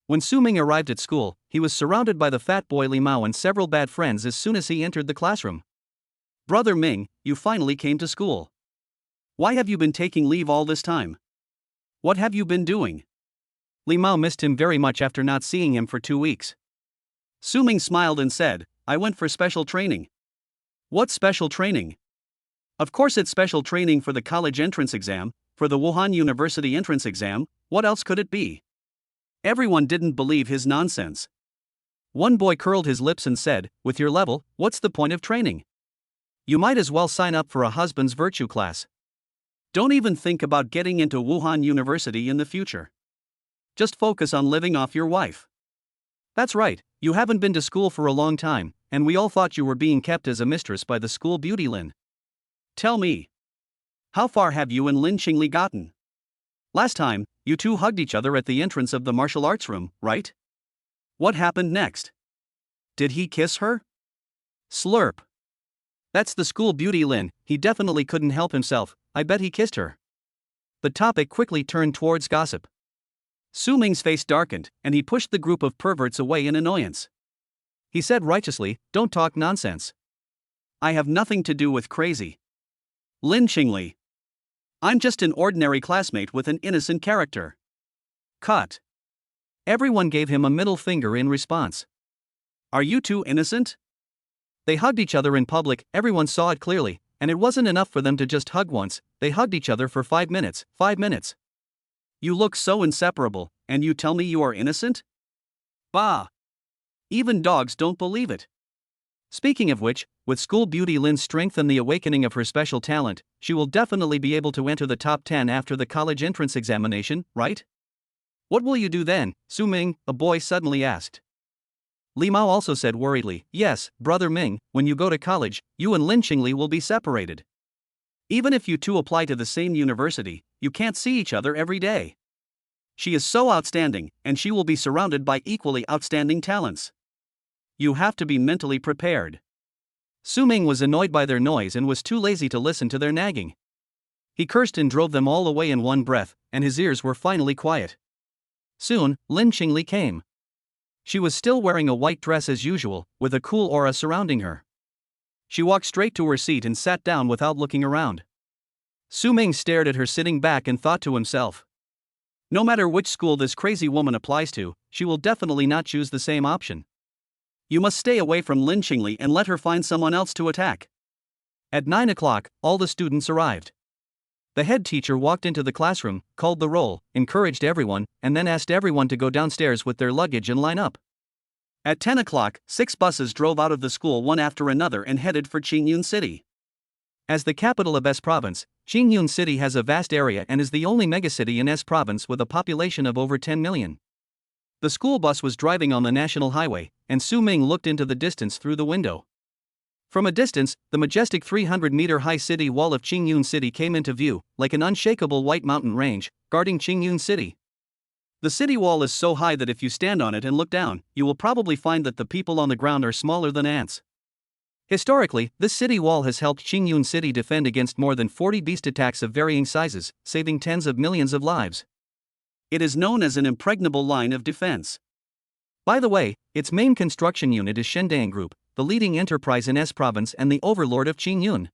When Su Ming arrived at school, he was surrounded by the fat boy Li Mao and several bad friends as soon as he entered the classroom. Brother Ming, you finally came to school. Why have you been taking leave all this time? What have you been doing? Li Mao missed him very much after not seeing him for 2 weeks. Su Ming smiled and said, I went for special training. What special training? Of course it's special training for the college entrance exam, for the Wuhan University entrance exam, what else could it be? Everyone didn't believe his nonsense. One boy curled his lips and said, with your level, what's the point of training? You might as well sign up for a husband's virtue class. Don't even think about getting into Wuhan University in the future. Just focus on living off your wife. That's right, you haven't been to school for a long time, and we all thought you were being kept as a mistress by the school beauty Lin. Tell me. How far have you and Lin Qingli gotten? Last time, you two hugged each other at the entrance of the martial arts room, right? What happened next? Did he kiss her? Slurp. That's the school beauty Lin, he definitely couldn't help himself, I bet he kissed her. The topic quickly turned towards gossip. Su Ming's face darkened, and he pushed the group of perverts away in annoyance. He said righteously, don't talk nonsense. I have nothing to do with crazy Lin Qingli. I'm just an ordinary classmate with an innocent character. Cut. Everyone gave him a middle finger in response. Are you too innocent? They hugged each other in public, everyone saw it clearly, and it wasn't enough for them to just hug once, they hugged each other for 5 minutes. 5 minutes. You look so inseparable, and you tell me you are innocent? Bah! Even dogs don't believe it. Speaking of which, with school beauty Lynn's strength and the awakening of her special talent, she will definitely be able to enter the top 10 after the college entrance examination, right? What will you do then, Su Ming? A boy suddenly asked. Li Mao also said worriedly, yes, brother Ming, when you go to college, you and Lin Qingli will be separated. Even if you two apply to the same university, you can't see each other every day. She is so outstanding, and she will be surrounded by equally outstanding talents. You have to be mentally prepared. Su Ming was annoyed by their noise and was too lazy to listen to their nagging. He cursed and drove them all away in one breath, and his ears were finally quiet. Soon, Lin Qingli came. She was still wearing a white dress as usual, with a cool aura surrounding her. She walked straight to her seat and sat down without looking around. Su Ming stared at her sitting back and thought to himself. No matter which school this crazy woman applies to, she will definitely not choose the same option. You must stay away from Lin Qingli and let her find someone else to attack. At 9 o'clock, all the students arrived. The head teacher walked into the classroom, called the roll, encouraged everyone, and then asked everyone to go downstairs with their luggage and line up. At 10 o'clock, 6 buses drove out of the school one after another and headed for Qingyun City. As the capital of S Province, Qingyun City has a vast area and is the only megacity in S Province with a population of over 10 million. The school bus was driving on the national highway, and Su Ming looked into the distance through the window. From a distance, the majestic 300-meter-high city wall of Qingyun City came into view, like an unshakable white mountain range, guarding Qingyun City. The city wall is so high that if you stand on it and look down, you will probably find that the people on the ground are smaller than ants. Historically, this city wall has helped Qingyun City defend against more than 40 beast attacks of varying sizes, saving tens of millions of lives. It is known as an impregnable line of defense. By the way, its main construction unit is Shendang Group, the leading enterprise in S Province and the overlord of Qingyun.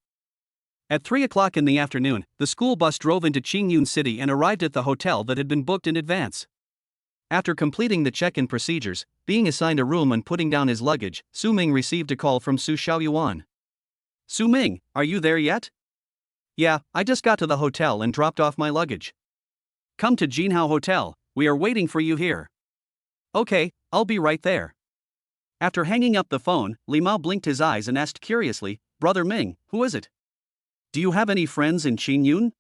At 3 o'clock in the afternoon, the school bus drove into Qingyun City and arrived at the hotel that had been booked in advance. After completing the check-in procedures, being assigned a room and putting down his luggage, Su Ming received a call from Su Xiaoyuan. Su Ming, are you there yet? Yeah, I just got to the hotel and dropped off my luggage. Come to Jinhao Hotel, we are waiting for you here. Okay, I'll be right there. After hanging up the phone, Li Mao blinked his eyes and asked curiously, Brother Ming, who is it? Do you have any friends in Qingyun?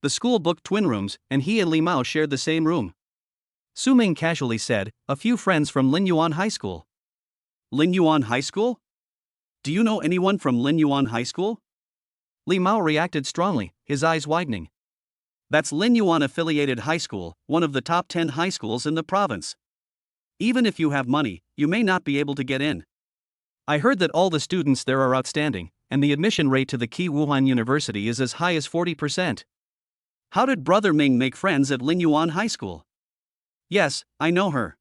The school booked twin rooms, and he and Li Mao shared the same room. Su Ming casually said, a few friends from Linyuan High School. Linyuan High School? Do you know anyone from Linyuan High School? Li Mao reacted strongly, his eyes widening. That's Linyuan affiliated high school, one of the top 10 high schools in the province. Even if you have money, you may not be able to get in. I heard that all the students there are outstanding, and the admission rate to the Key Wuhan University is as high as 40%. How did Brother Ming make friends at Linyuan High School? Yes, I know her.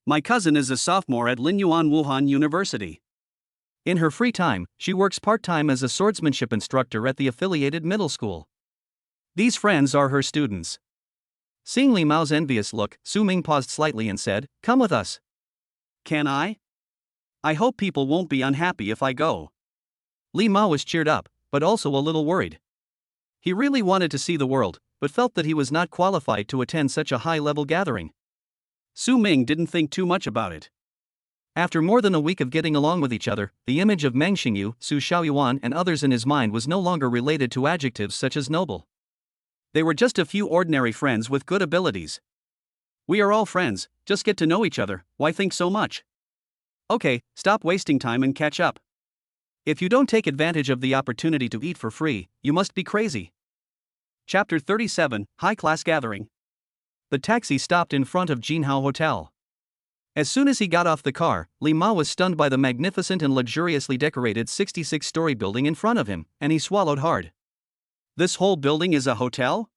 My cousin is a sophomore at Linyuan Wuhan University. In her free time, she works part-time as a swordsmanship instructor at the affiliated middle school. These friends are her students. Seeing Li Mao's envious look, Su Ming paused slightly and said, Come with us. Can I? I hope people won't be unhappy if I go. Li Mao was cheered up, but also a little worried. He really wanted to see the world, but felt that he was not qualified to attend such a high-level gathering. Su Ming didn't think too much about it. After more than a week of getting along with each other, the image of Meng Xingyu, Su Xiaoyuan and others in his mind was no longer related to adjectives such as noble. They were just a few ordinary friends with good abilities. We are all friends, just get to know each other, why think so much? Okay, stop wasting time and catch up. If you don't take advantage of the opportunity to eat for free, you must be crazy. Chapter 37, High-Class Gathering. The taxi stopped in front of Jinhao Hotel. As soon as he got off the car, Li Mao was stunned by the magnificent and luxuriously decorated 66-story building in front of him, and he swallowed hard. This whole building is a hotel?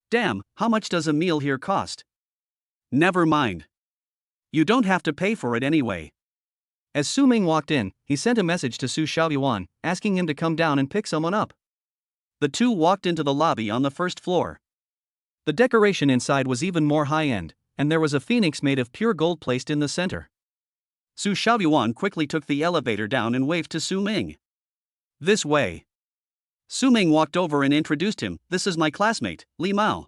Damn, how much does a meal here cost? Never mind. You don't have to pay for it anyway. As Su Ming walked in, he sent a message to Su Xiaoyuan, asking him to come down and pick someone up. The two walked into the lobby on the first floor. The decoration inside was even more high-end, and there was a phoenix made of pure gold placed in the center. Su Xiaoyuan quickly took the elevator down and waved to Su Ming. This way. Su Ming walked over and introduced him. This is my classmate, Li Mao.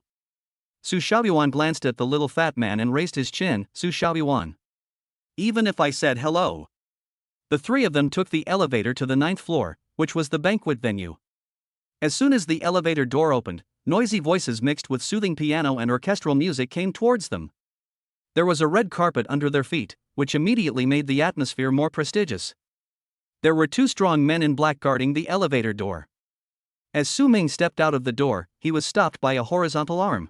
Su Xiaoyuan glanced at the little fat man and raised his chin. Su Xiaoyuan. Even if I said hello. The three of them took the elevator to the 9th floor, which was the banquet venue. As soon as the elevator door opened, noisy voices mixed with soothing piano and orchestral music came towards them. There was a red carpet under their feet, which immediately made the atmosphere more prestigious. There were 2 strong men in black guarding the elevator door. As Su Ming stepped out of the door, he was stopped by a horizontal arm.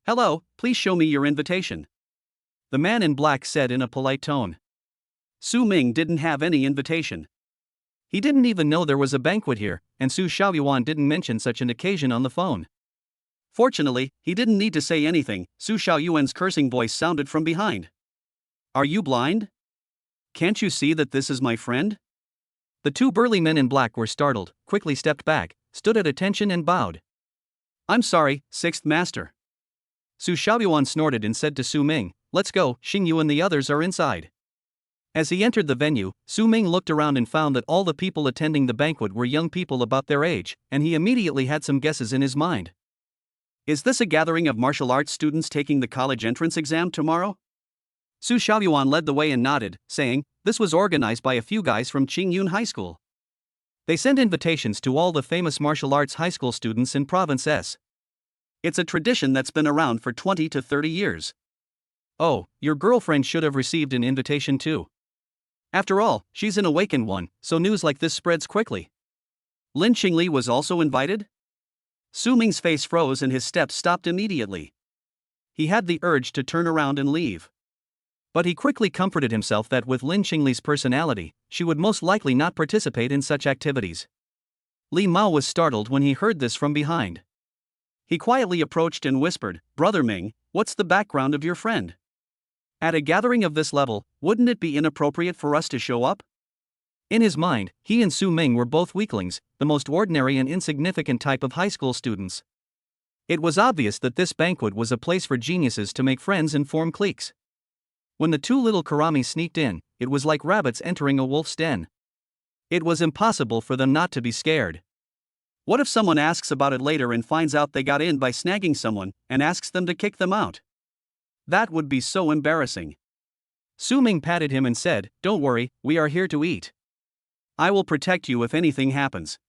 Hello, please show me your invitation. The man in black said in a polite tone. Su Ming didn't have any invitation. He didn't even know there was a banquet here, and Su Xiaoyuan didn't mention such an occasion on the phone. Fortunately, he didn't need to say anything. Su Xiaoyuan's cursing voice sounded from behind. Are you blind? Can't you see that this is my friend? The 2 burly men in black were startled, quickly stepped back, stood at attention and bowed. I'm sorry, 6th Master. Su Xiaoyuan snorted and said to Su Ming, let's go, Xingyu and the others are inside. As he entered the venue, Su Ming looked around and found that all the people attending the banquet were young people about their age, and he immediately had some guesses in his mind. Is this a gathering of martial arts students taking the college entrance exam tomorrow? Su Xiaoyuan led the way and nodded, saying, this was organized by a few guys from Qingyun High School. They sent invitations to all the famous martial arts high school students in Province S. It's a tradition that's been around for 20 to 30 years. Oh, your girlfriend should have received an invitation too. After all, she's an awakened one, so news like this spreads quickly. Lin Qingli was also invited? Su Ming's face froze and his steps stopped immediately. He had the urge to turn around and leave. But he quickly comforted himself that with Lin Qingli's personality, she would most likely not participate in such activities. Li Mao was startled when he heard this from behind. He quietly approached and whispered, Brother Ming, what's the background of your friend? At a gathering of this level, wouldn't it be inappropriate for us to show up? In his mind, he and Su Ming were both weaklings, the most ordinary and insignificant type of high school students. It was obvious that this banquet was a place for geniuses to make friends and form cliques. When the 2 little karamis sneaked in, it was like rabbits entering a wolf's den. It was impossible for them not to be scared. What if someone asks about it later and finds out they got in by snagging someone, and asks them to kick them out? That would be so embarrassing. Su Ming patted him and said, don't worry, we are here to eat. I will protect you if anything happens.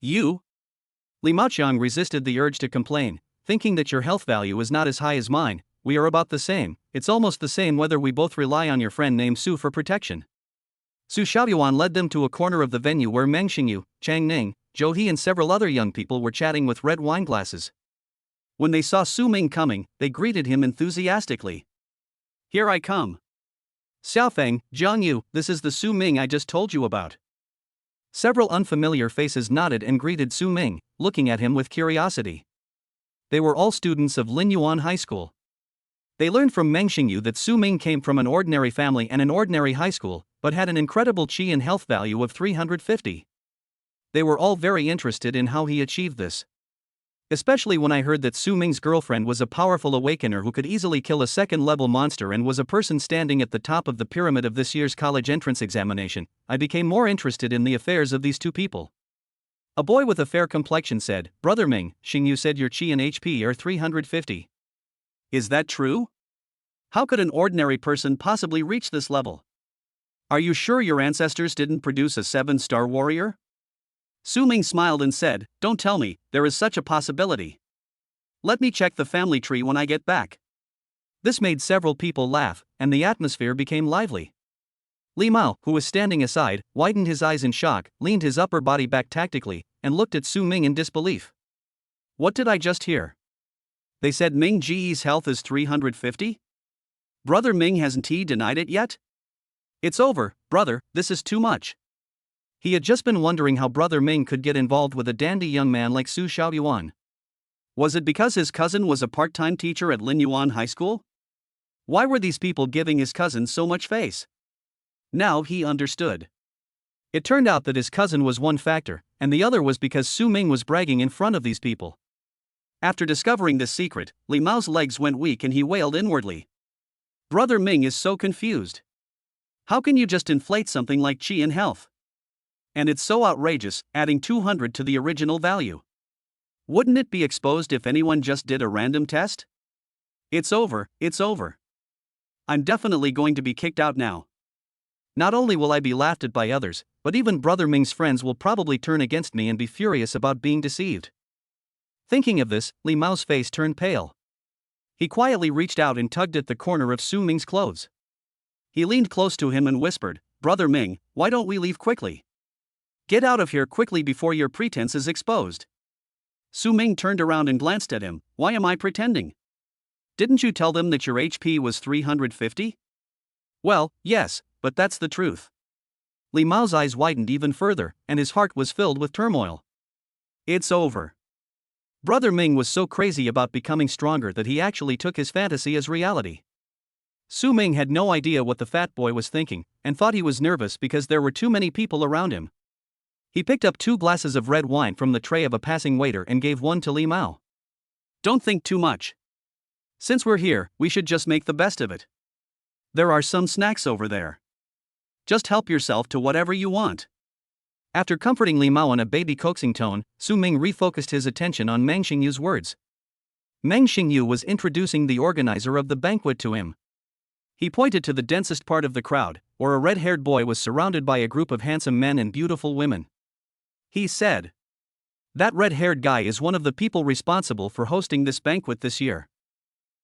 You? Li Maoqiang resisted the urge to complain, thinking that your health value is not as high as mine. We are about the same, it's almost the same whether we both rely on your friend named Su for protection. Su Xiaoyuan led them to a corner of the venue where Meng Xingyu, Chang Ning, Zhou He and several other young people were chatting with red wine glasses. When they saw Su Ming coming, they greeted him enthusiastically. Here I come. Xiaofeng, Zhang Yu, this is the Su Ming I just told you about. Several unfamiliar faces nodded and greeted Su Ming, looking at him with curiosity. They were all students of Linyuan High School. They learned from Meng Xingyu that Su Ming came from an ordinary family and an ordinary high school, but had an incredible qi and health value of 350. They were all very interested in how he achieved this. Especially when I heard that Su Ming's girlfriend was a powerful awakener who could easily kill a second-level monster and was a person standing at the top of the pyramid of this year's college entrance examination, I became more interested in the affairs of these 2 people. A boy with a fair complexion said, Brother Ming, Xingyu said your qi and HP are 350. Is that true? How could an ordinary person possibly reach this level? Are you sure your ancestors didn't produce a 7-star warrior? Su Ming smiled and said, don't tell me, there is such a possibility. Let me check the family tree when I get back. This made several people laugh, and the atmosphere became lively. Li Mao, who was standing aside, widened his eyes in shock, leaned his upper body back tactically, and looked at Su Ming in disbelief. What did I just hear? They said Ming Ji's health is 350? Brother Ming hasn't he denied it yet? It's over, brother, this is too much. He had just been wondering how Brother Ming could get involved with a dandy young man like Su Xiaoyuan. Was it because his cousin was a part-time teacher at Linyuan High School? Why were these people giving his cousin so much face? Now he understood. It turned out that his cousin was one factor, and the other was because Su Ming was bragging in front of these people. After discovering this secret, Li Mao's legs went weak and he wailed inwardly. Brother Ming is so confused. How can you just inflate something like qi in health? And it's so outrageous, adding 200 to the original value. Wouldn't it be exposed if anyone just did a random test? It's over, it's over. I'm definitely going to be kicked out now. Not only will I be laughed at by others, but even Brother Ming's friends will probably turn against me and be furious about being deceived. Thinking of this, Li Mao's face turned pale. He quietly reached out and tugged at the corner of Su Ming's clothes. He leaned close to him and whispered, "Brother Ming, why don't we leave quickly? Get out of here quickly before your pretense is exposed." Su Ming turned around and glanced at him. "Why am I pretending? Didn't you tell them that your HP was 350? Well, yes, but that's the truth." Li Mao's eyes widened even further, and his heart was filled with turmoil. It's over. Brother Ming was so crazy about becoming stronger that he actually took his fantasy as reality. Su Ming had no idea what the fat boy was thinking, and thought he was nervous because there were too many people around him. He picked up 2 glasses of red wine from the tray of a passing waiter and gave one to Li Mao. "Don't think too much. Since we're here, we should just make the best of it. There are some snacks over there. Just help yourself to whatever you want." After comforting Li Mao in a baby coaxing tone, Su Ming refocused his attention on Meng Xingyu's words. Meng Xingyu was introducing the organizer of the banquet to him. He pointed to the densest part of the crowd, where a red-haired boy was surrounded by a group of handsome men and beautiful women. He said, "That red-haired guy is one of the people responsible for hosting this banquet this year.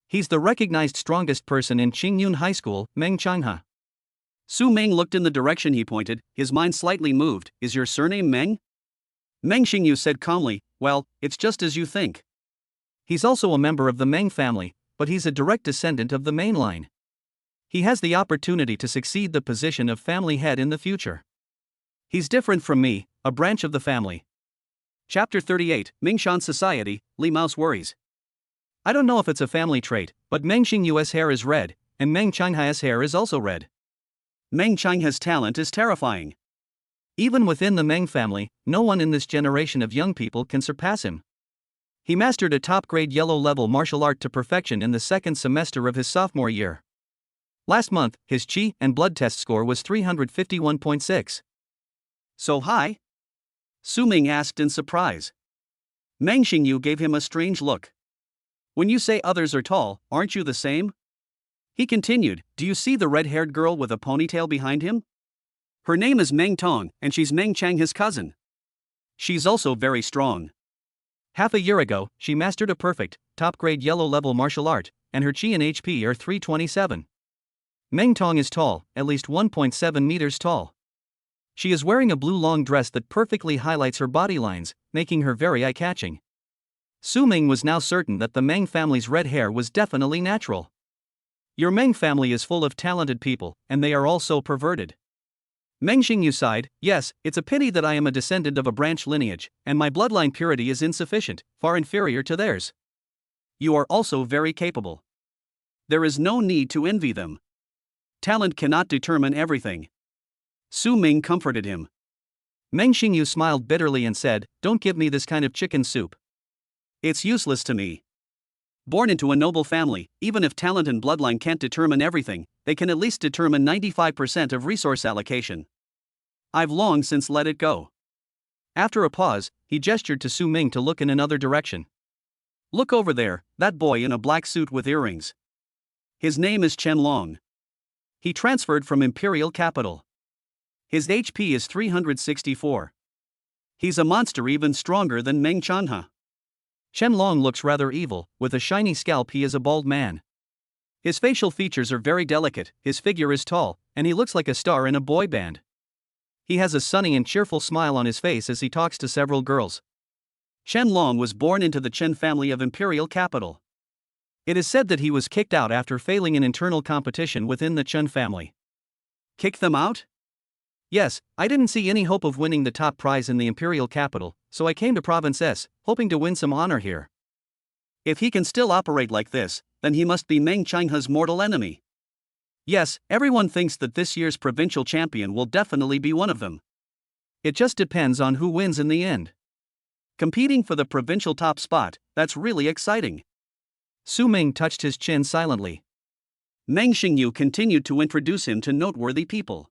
He's the recognized strongest person in Qingyun High School, Meng Changha." Su Ming looked in the direction he pointed, his mind slightly moved. "Is your surname Meng?" Meng Xingyu said calmly, "Well, it's just as you think. He's also a member of the Meng family, but he's a direct descendant of the main line. He has the opportunity to succeed the position of family head in the future. He's different from me, a branch of the family." Chapter 38, Mingshan Society, Li Mao's Worries. I don't know if it's a family trait, but Meng Xingyu's hair is red, and Meng Changha's hair is also red. Meng Changha's talent is terrifying. Even within the Meng family, no one in this generation of young people can surpass him. He mastered a top-grade yellow-level martial art to perfection in the 2nd semester of his sophomore year. Last month, his Qi and blood test score was 351.6. "So high?" Su Ming asked in surprise. Meng Xingyu gave him a strange look. "When you say others are tall, aren't you the same?" He continued, "Do you see the red-haired girl with a ponytail behind him? Her name is Meng Tong, and she's Meng Chang, his cousin. She's also very strong. Half a year ago, she mastered a perfect, top-grade yellow-level martial art, and her Qi and HP are 327. Meng Tong is tall, at least 1.7 meters tall. She is wearing a blue long dress that perfectly highlights her body lines, making her very eye-catching." Su Ming was now certain that the Meng family's red hair was definitely natural. "Your Meng family is full of talented people, and they are all so perverted." Meng Xingyu sighed, "Yes, it's a pity that I am a descendant of a branch lineage, and my bloodline purity is insufficient, far inferior to theirs. You are also very capable. There is no need to envy them. Talent cannot determine everything." Su Ming comforted him. Meng Xingyu smiled bitterly and said, "Don't give me this kind of chicken soup. It's useless to me. Born into a noble family, even if talent and bloodline can't determine everything, they can at least determine 95% of resource allocation. I've long since let it go." After a pause, he gestured to Su Ming to look in another direction. "Look over there, that boy in a black suit with earrings. His name is Chen Long. He transferred from Imperial Capital. His HP is 364. He's a monster even stronger than Meng Chanha. Chen Long looks rather evil, with a shiny scalp. He is a bald man. His facial features are very delicate, his figure is tall, and he looks like a star in a boy band. He has a sunny and cheerful smile on his face as he talks to several girls. Chen Long was born into the Chen family of Imperial Capital. It is said that he was kicked out after failing an internal competition within the Chen family." "Kick them out?" "Yes, I didn't see any hope of winning the top prize in the Imperial Capital, so I came to Province S, hoping to win some honor here." "If he can still operate like this, then he must be Meng Changha's mortal enemy." "Yes, everyone thinks that this year's provincial champion will definitely be one of them. It just depends on who wins in the end. Competing for the provincial top spot, that's really exciting. Su Ming touched his chin silently. Meng Xingyu continued to introduce him to noteworthy people.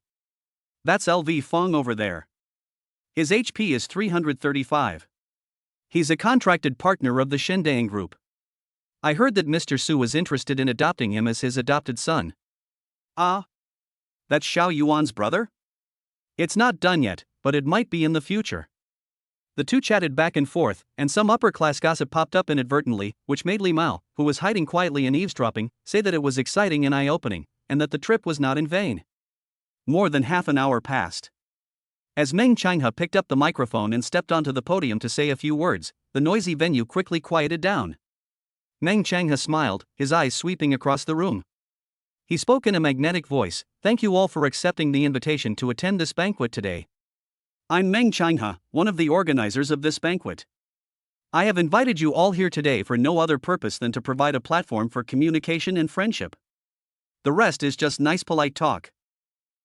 That's LV Fong over there. His HP is 335. He's a contracted partner of the Shindang Group. I heard that Mr. Su was interested in adopting him as his adopted son. Ah? That's Xiao Yuan's brother? It's not done yet, but it might be in the future. The two chatted back and forth, and some upper-class gossip popped up inadvertently, which made Li Mao, who was hiding quietly and eavesdropping, say that it was exciting and eye-opening, and that the trip was not in vain. More than half an hour passed. As Meng Changhe picked up the microphone and stepped onto the podium to say a few words, the noisy venue quickly quieted down. Meng Changhe smiled, his eyes sweeping across the room. He spoke in a magnetic voice, "Thank you all for accepting the invitation to attend this banquet today. I'm Meng Changhe, one of the organizers of this banquet. I have invited you all here today for no other purpose than to provide a platform for communication and friendship. The rest is just nice polite talk."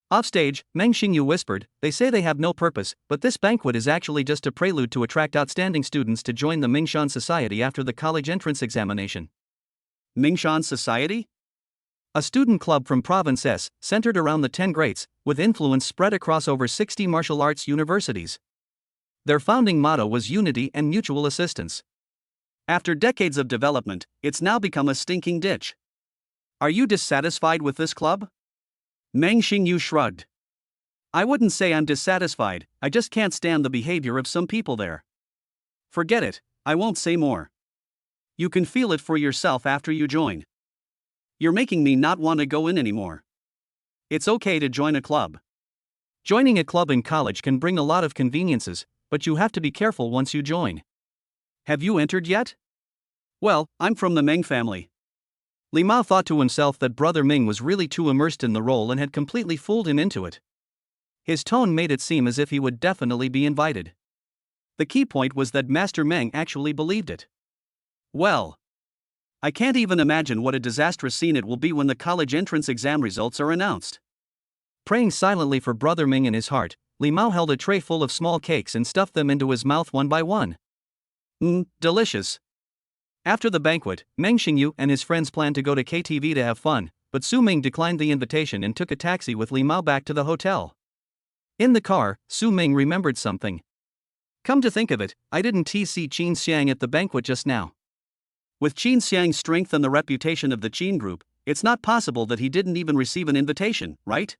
Offstage, Meng Xingyu whispered, "They say they have no purpose, but this banquet is actually just a prelude to attract outstanding students to join the Mingshan Society after the college entrance examination." Mingshan Society? A student club from Province S, centered around the 10 greats, with influence spread across over 60 martial arts universities. Their founding motto was unity and mutual assistance. After decades of development, it's now become a stinking ditch. Are you dissatisfied with this club? Meng Xingyu shrugged. I wouldn't say I'm dissatisfied, I just can't stand the behavior of some people there. Forget it, I won't say more. You can feel it for yourself after you join. You're making me not want to go in anymore. It's okay to join a club. Joining a club in college can bring a lot of conveniences, but you have to be careful once you join. Have you entered yet? Well, I'm from the Meng family. Li Mao thought to himself that Brother Ming was really too immersed in the role and had completely fooled him into it. His tone made it seem as if he would definitely be invited. The key point was that Master Meng actually believed it. Well, I can't even imagine what a disastrous scene it will be when the college entrance exam results are announced. Praying silently for Brother Ming in his heart, Li Mao held a tray full of small cakes and stuffed them into his mouth one by one. Delicious. After the banquet, Meng Xingyu and his friends planned to go to KTV to have fun, but Su Ming declined the invitation and took a taxi with Li Mao back to the hotel. In the car, Su Ming remembered something. Come to think of it, I didn't see Qin Xiang at the banquet just now. With Qin Xiang's strength and the reputation of the Qin group, it's not possible that he didn't even receive an invitation, right?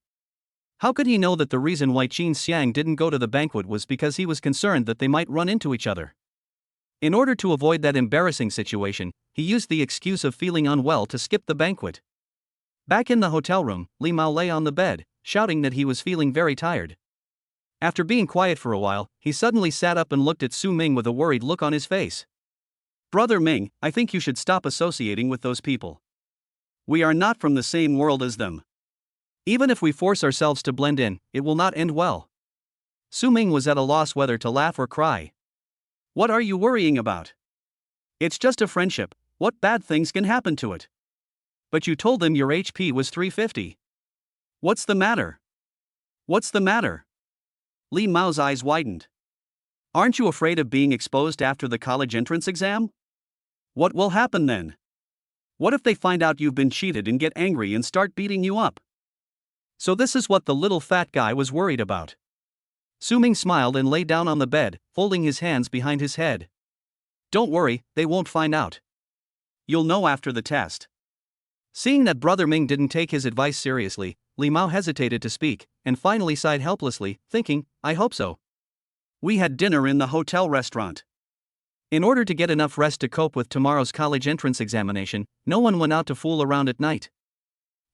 How could he know that the reason why Qin Xiang didn't go to the banquet was because he was concerned that they might run into each other? In order to avoid that embarrassing situation, he used the excuse of feeling unwell to skip the banquet. Back in the hotel room, Li Mao lay on the bed, shouting that he was feeling very tired. After being quiet for a while, he suddenly sat up and looked at Su Ming with a worried look on his face. Brother Ming, I think you should stop associating with those people. We are not from the same world as them. Even if we force ourselves to blend in, it will not end well. Su Ming was at a loss whether to laugh or cry. What are you worrying about? It's just a friendship, what bad things can happen to it? But you told them your HP was 350. What's the matter? What's the matter? Li Mao's eyes widened. Aren't you afraid of being exposed after the college entrance exam? What will happen then? What if they find out you've been cheated and get angry and start beating you up? So this is what the little fat guy was worried about. Su Ming smiled and lay down on the bed, folding his hands behind his head. Don't worry, they won't find out. You'll know after the test. Seeing that Brother Ming didn't take his advice seriously, Li Mao hesitated to speak, and finally sighed helplessly, thinking, I hope so. We had dinner in the hotel restaurant. In order to get enough rest to cope with tomorrow's college entrance examination, no one went out to fool around at night.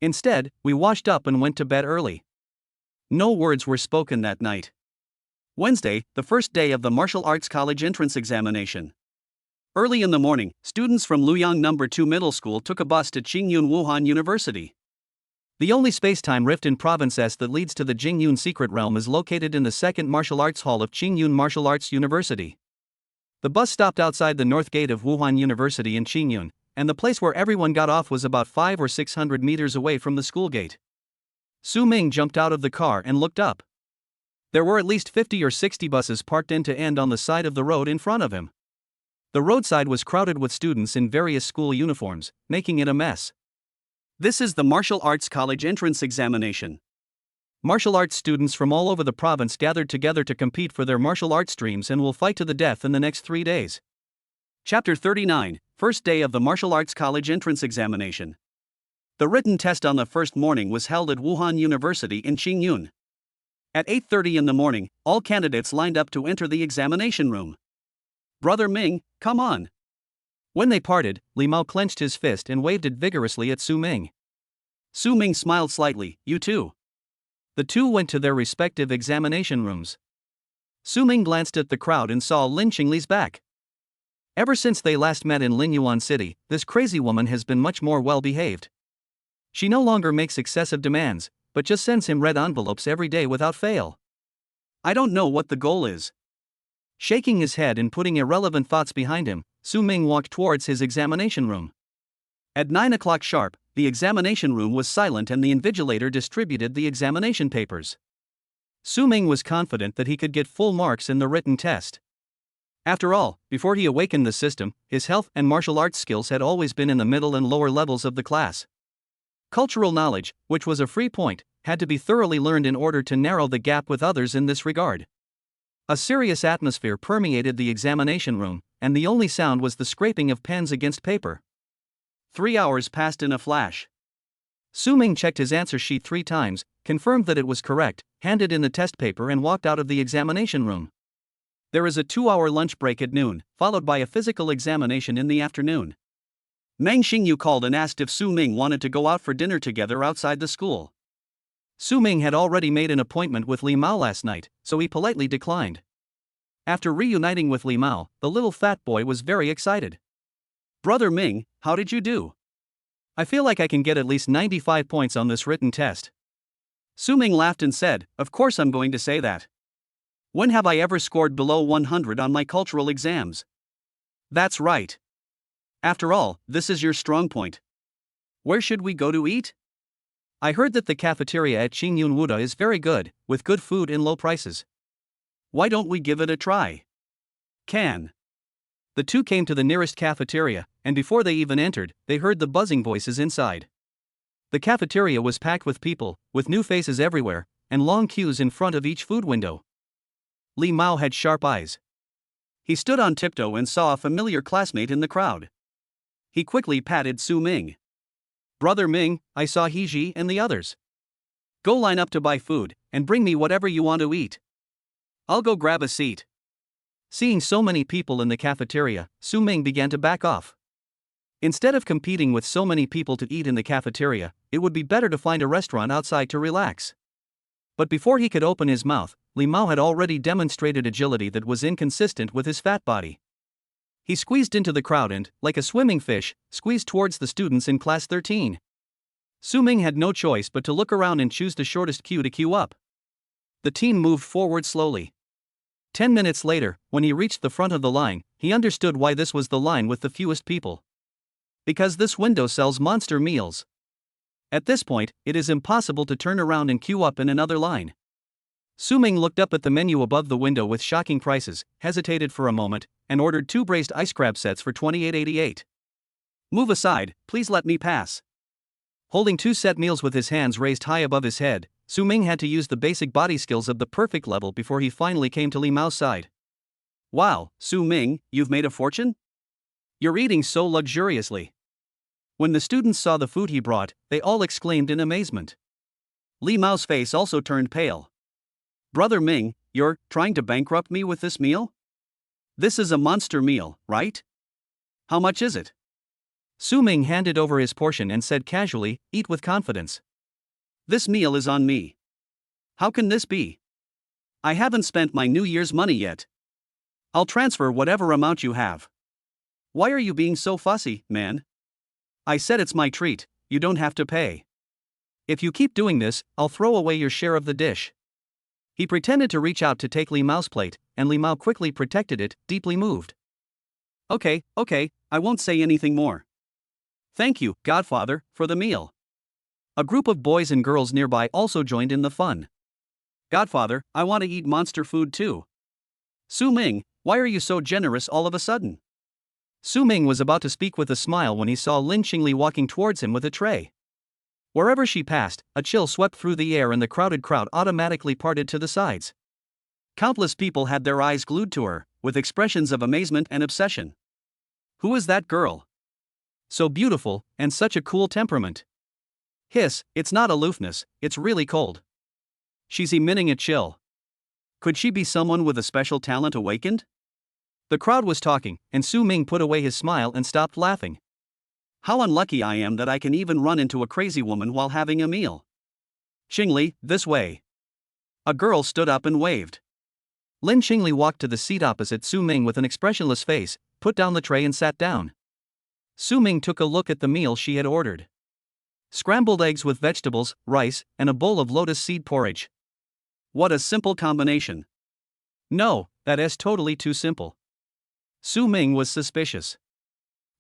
Instead, we washed up and went to bed early. No words were spoken that night. Wednesday, the first day of the martial arts college entrance examination. Early in the morning, students from Luoyang No. 2 Middle School took a bus to Qingyun Wuhan University. The only space-time rift in Province S that leads to the Jingyun Secret Realm is located in the second martial arts hall of Qingyun Martial Arts University. The bus stopped outside the north gate of Wuhan University in Qingyun, and the place where everyone got off was about 500 or 600 meters away from the school gate. Su Ming jumped out of the car and looked up. There were at least 50 or 60 buses parked end to end on the side of the road in front of him. The roadside was crowded with students in various school uniforms, making it a mess. This is the Martial Arts College entrance examination. Martial arts students from all over the province gathered together to compete for their martial arts dreams and will fight to the death in the next 3 days. Chapter 39, First Day of the Martial Arts College Entrance Examination. The written test on the first morning was held at Wuhan University in Qingyun. At 8:30 in the morning, all candidates lined up to enter the examination room. Brother Ming, come on. When they parted, Li Mao clenched his fist and waved it vigorously at Su Ming. Su Ming smiled slightly, you too. The two went to their respective examination rooms. Su Ming glanced at the crowd and saw Lin Qingli's back. Ever since they last met in Linyuan City, this crazy woman has been much more well-behaved. She no longer makes excessive demands, but just sends him red envelopes every day without fail. I don't know what the goal is. Shaking his head and putting irrelevant thoughts behind him, Su Ming walked towards his examination room. At 9 o'clock sharp, the examination room was silent and the invigilator distributed the examination papers. Su Ming was confident that he could get full marks in the written test. After all, before he awakened the system, his health and martial arts skills had always been in the middle and lower levels of the class. Cultural knowledge, which was a free point, had to be thoroughly learned in order to narrow the gap with others in this regard. A serious atmosphere permeated the examination room, and the only sound was the scraping of pens against paper. 3 hours passed in a flash. Su Ming checked his answer sheet 3 times, confirmed that it was correct, handed in the test paper and walked out of the examination room. There is a 2-hour lunch break at noon, followed by a physical examination in the afternoon. Meng Xingyu called and asked if Su Ming wanted to go out for dinner together outside the school. Su Ming had already made an appointment with Li Mao last night, so he politely declined. After reuniting with Li Mao, the little fat boy was very excited. Brother Ming, how did you do? I feel like I can get at least 95 points on this written test. Su Ming laughed and said, of course I'm going to say that. When have I ever scored below 100 on my cultural exams? That's right. After all, this is your strong point. Where should we go to eat? I heard that the cafeteria at Qingyun Wuda is very good, with good food and low prices. Why don't we give it a try? Can. The two came to the nearest cafeteria, and before they even entered, they heard the buzzing voices inside. The cafeteria was packed with people, with new faces everywhere, and long queues in front of each food window. Li Mao had sharp eyes. He stood on tiptoe and saw a familiar classmate in the crowd. He quickly patted Su Ming. Brother Ming, I saw Heiji and the others. Go line up to buy food, and bring me whatever you want to eat. I'll go grab a seat. Seeing so many people in the cafeteria, Su Ming began to back off. Instead of competing with so many people to eat in the cafeteria, it would be better to find a restaurant outside to relax. But before he could open his mouth, Li Mao had already demonstrated agility that was inconsistent with his fat body. He squeezed into the crowd and, like a swimming fish, squeezed towards the students in class 13. Su Ming had no choice but to look around and choose the shortest queue to queue up. The teen moved forward slowly. 10 minutes later, when he reached the front of the line, he understood why this was the line with the fewest people. Because this window sells monster meals. At this point, it is impossible to turn around and queue up in another line. Su Ming looked up at the menu above the window with shocking prices, hesitated for a moment, and ordered 2 braised ice crab sets for $28.88. Move aside, please let me pass. Holding 2 set meals with his hands raised high above his head, Su Ming had to use the basic body skills of the perfect level before he finally came to Li Mao's side. Wow, Su Ming, you've made a fortune? You're eating so luxuriously. When the students saw the food he brought, they all exclaimed in amazement. Li Mao's face also turned pale. Brother Ming, you're trying to bankrupt me with this meal? This is a monster meal, right? How much is it? Su Ming handed over his portion and said casually, eat with confidence. This meal is on me. How can this be? I haven't spent my New Year's money yet. I'll transfer whatever amount you have. Why are you being so fussy, man? I said it's my treat, you don't have to pay. If you keep doing this, I'll throw away your share of the dish. He pretended to reach out to take Li Mao's plate, and Li Mao quickly protected it, deeply moved. Okay, I won't say anything more. Thank you, Godfather, for the meal. A group of boys and girls nearby also joined in the fun. Godfather, I want to eat monster food too. Su Ming, why are you so generous all of a sudden? Su Ming was about to speak with a smile when he saw Lin Qingli walking towards him with a tray. Wherever she passed, a chill swept through the air and the crowded crowd automatically parted to the sides. Countless people had their eyes glued to her, with expressions of amazement and obsession. Who is that girl? So beautiful, and such a cool temperament. Hiss, it's not aloofness, it's really cold. She's emitting a chill. Could she be someone with a special talent awakened? The crowd was talking, and Su Ming put away his smile and stopped laughing. How unlucky I am that I can even run into a crazy woman while having a meal. Qingli, this way. A girl stood up and waved. Lin Qingli walked to the seat opposite Su Ming with an expressionless face, put down the tray and sat down. Su Ming took a look at the meal she had ordered. Scrambled eggs with vegetables, rice, and a bowl of lotus seed porridge. What a simple combination. No, that is totally too simple. Su Ming was suspicious.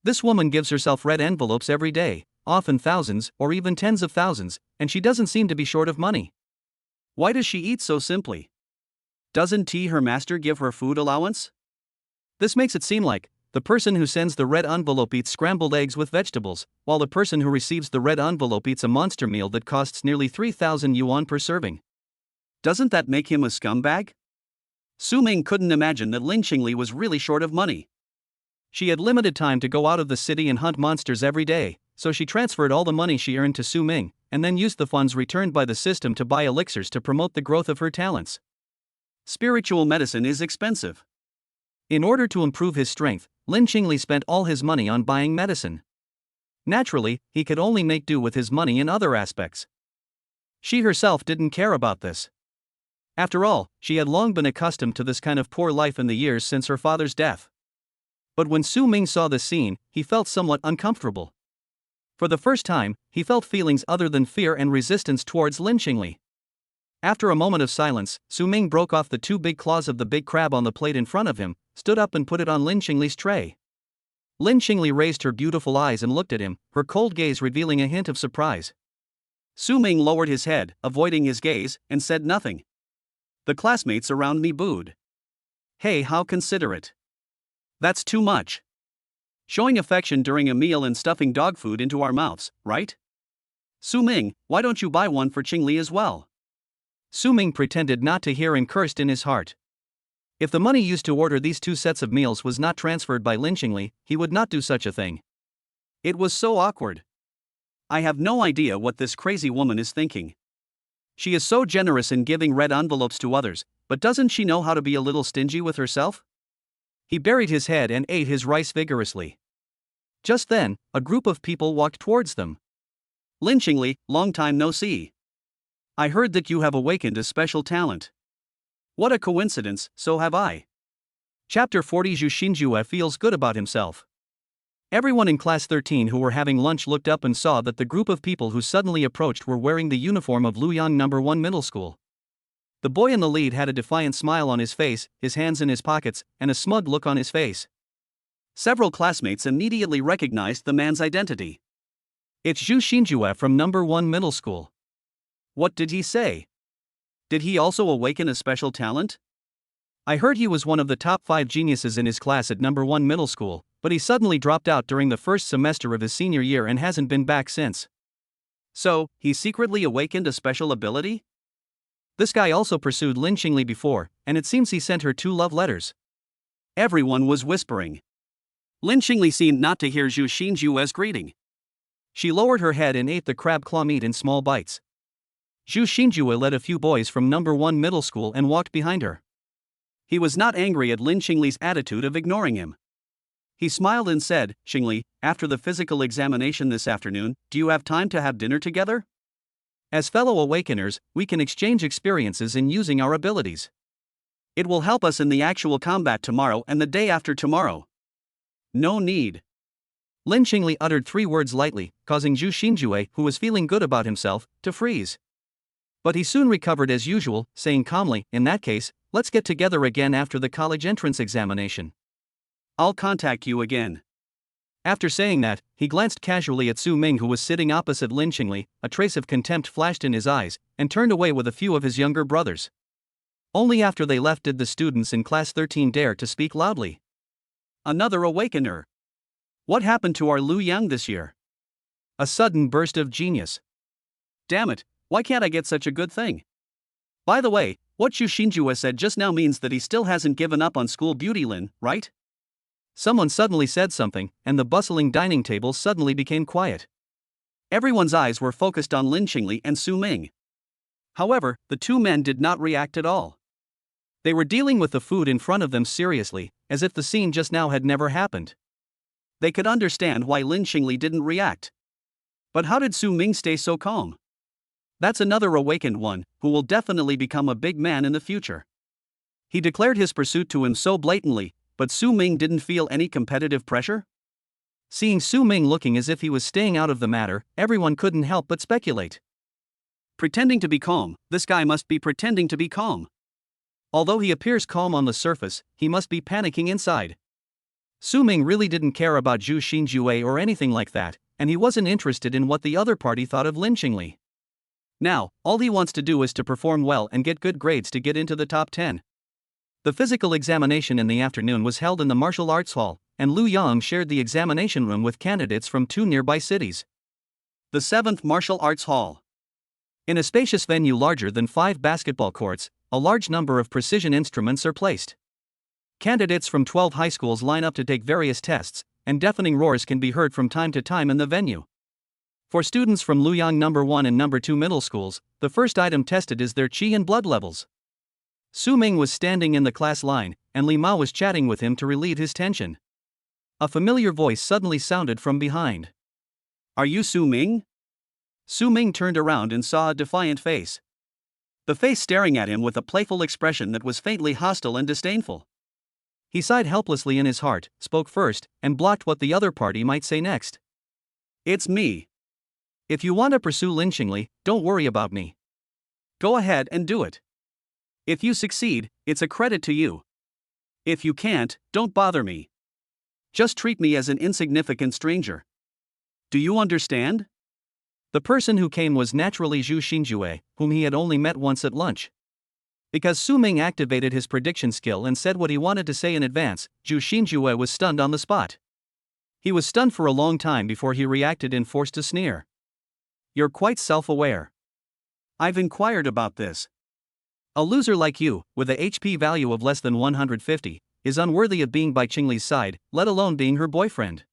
This woman gives herself red envelopes every day, often thousands or even tens of thousands, and she doesn't seem to be short of money. Why does she eat so simply? Doesn't T her master give her food allowance? This makes it seem like the person who sends the red envelope eats scrambled eggs with vegetables, while the person who receives the red envelope eats a monster meal that costs nearly 3,000 yuan per serving. Doesn't that make him a scumbag? Su Ming couldn't imagine that Lin Qingli was really short of money. She had limited time to go out of the city and hunt monsters every day, so she transferred all the money she earned to Su Ming, and then used the funds returned by the system to buy elixirs to promote the growth of her talents. Spiritual medicine is expensive. In order to improve his strength, Lin Qingli spent all his money on buying medicine. Naturally, he could only make do with his money in other aspects. She herself didn't care about this. After all, she had long been accustomed to this kind of poor life in the years since her father's death. But when Su Ming saw the scene, he felt somewhat uncomfortable. For the first time, he felt feelings other than fear and resistance towards Lin Qingli. After a moment of silence, Su Ming broke off the two big claws of the big crab on the plate in front of him, stood up and put it on Lin Qingli's tray. Lin Qingli raised her beautiful eyes and looked at him, her cold gaze revealing a hint of surprise. Su Ming lowered his head, avoiding his gaze, and said nothing. The classmates around me booed. Hey, how considerate. That's too much. Showing affection during a meal and stuffing dog food into our mouths, right? Su Ming, why don't you buy one for Qingli as well? Su Ming pretended not to hear and cursed in his heart. If the money used to order these two sets of meals was not transferred by Lin Qingli, he would not do such a thing. It was so awkward. I have no idea what this crazy woman is thinking. She is so generous in giving red envelopes to others, but doesn't she know how to be a little stingy with herself? He buried his head and ate his rice vigorously. Just then, a group of people walked towards them. Lin Qingli, long time no see. I heard that you have awakened a special talent. What a coincidence, so have I. Chapter 40. Zhu Xinjue feels good about himself. Everyone in class 13 who were having lunch looked up and saw that the group of people who suddenly approached were wearing the uniform of Luoyang No. 1 Middle School. The boy in the lead had a defiant smile on his face, his hands in his pockets, and a smug look on his face. Several classmates immediately recognized the man's identity. It's Zhu Xinjue from No. 1 Middle School. What did he say? Did he also awaken a special talent? I heard he was one of the top 5 geniuses in his class at No. 1 Middle School, but he suddenly dropped out during the first semester of his senior year and hasn't been back since. So, he secretly awakened a special ability? This guy also pursued Lin Qingli before, and it seems he sent her 2 love letters. Everyone was whispering. Lin Qingli seemed not to hear Zhu Xinjue's greeting. She lowered her head and ate the crab claw meat in small bites. Zhu Xinjue led a few boys from No. 1 Middle School and walked behind her. He was not angry at Lin Qingli's attitude of ignoring him. He smiled and said, Qingli, after the physical examination this afternoon, do you have time to have dinner together? As fellow awakeners, we can exchange experiences in using our abilities. It will help us in the actual combat tomorrow and the day after tomorrow. No need. Lin Qingli uttered 3 words lightly, causing Zhu Xinjue, who was feeling good about himself, to freeze. But he soon recovered as usual, saying calmly, in that case, let's get together again after the college entrance examination. I'll contact you again. After saying that, he glanced casually at Su Ming, who was sitting opposite Lin Qingli. A trace of contempt flashed in his eyes, and turned away with a few of his younger brothers. Only after they left did the students in class 13 dare to speak loudly. Another awakener. What happened to our Lu Yang this year? A sudden burst of genius. Damn it, why can't I get such a good thing? By the way, what Xu Xinjue said just now means that he still hasn't given up on school beauty, Lin, right? Someone suddenly said something, and the bustling dining table suddenly became quiet. Everyone's eyes were focused on Lin Qingli and Su Ming. However, the two men did not react at all. They were dealing with the food in front of them seriously, as if the scene just now had never happened. They could understand why Lin Qingli didn't react. But how did Su Ming stay so calm? That's another awakened one, who will definitely become a big man in the future. He declared his pursuit to him so blatantly, but Su Ming didn't feel any competitive pressure? Seeing Su Ming looking as if he was staying out of the matter, everyone couldn't help but speculate. Pretending to be calm, this guy must be pretending to be calm. Although he appears calm on the surface, he must be panicking inside. Su Ming really didn't care about Zhu Xinjue or anything like that, and he wasn't interested in what the other party thought of Lin Qingli. Now, all he wants to do is to perform well and get good grades to get into the top 10. The physical examination in the afternoon was held in the martial arts hall, and Lu Yang shared the examination room with candidates from 2 nearby cities. The 7th Martial Arts Hall. In a spacious venue larger than 5 basketball courts, a large number of precision instruments are placed. Candidates from 12 high schools line up to take various tests, and deafening roars can be heard from time to time in the venue. For students from Luoyang No. 1 and No. 2 middle schools, the first item tested is their qi and blood levels. Su Ming was standing in the class line, and Li Mao was chatting with him to relieve his tension. A familiar voice suddenly sounded from behind. Are you Su Ming? Su Ming turned around and saw a defiant face. The face staring at him with a playful expression that was faintly hostile and disdainful. He sighed helplessly in his heart, spoke first, and blocked what the other party might say next. It's me. If you want to pursue Lin Qingli, don't worry about me. Go ahead and do it. If you succeed, it's a credit to you. If you can't, don't bother me. Just treat me as an insignificant stranger. Do you understand? The person who came was naturally Zhu Xinjue, whom he had only met once at lunch. Because Su Ming activated his prediction skill and said what he wanted to say in advance, Zhu Xinjue was stunned on the spot. He was stunned for a long time before he reacted and forced a sneer. You're quite self-aware. I've inquired about this. A loser like you, with a HP value of less than 150, is unworthy of being by Qingli's side, let alone being her boyfriend.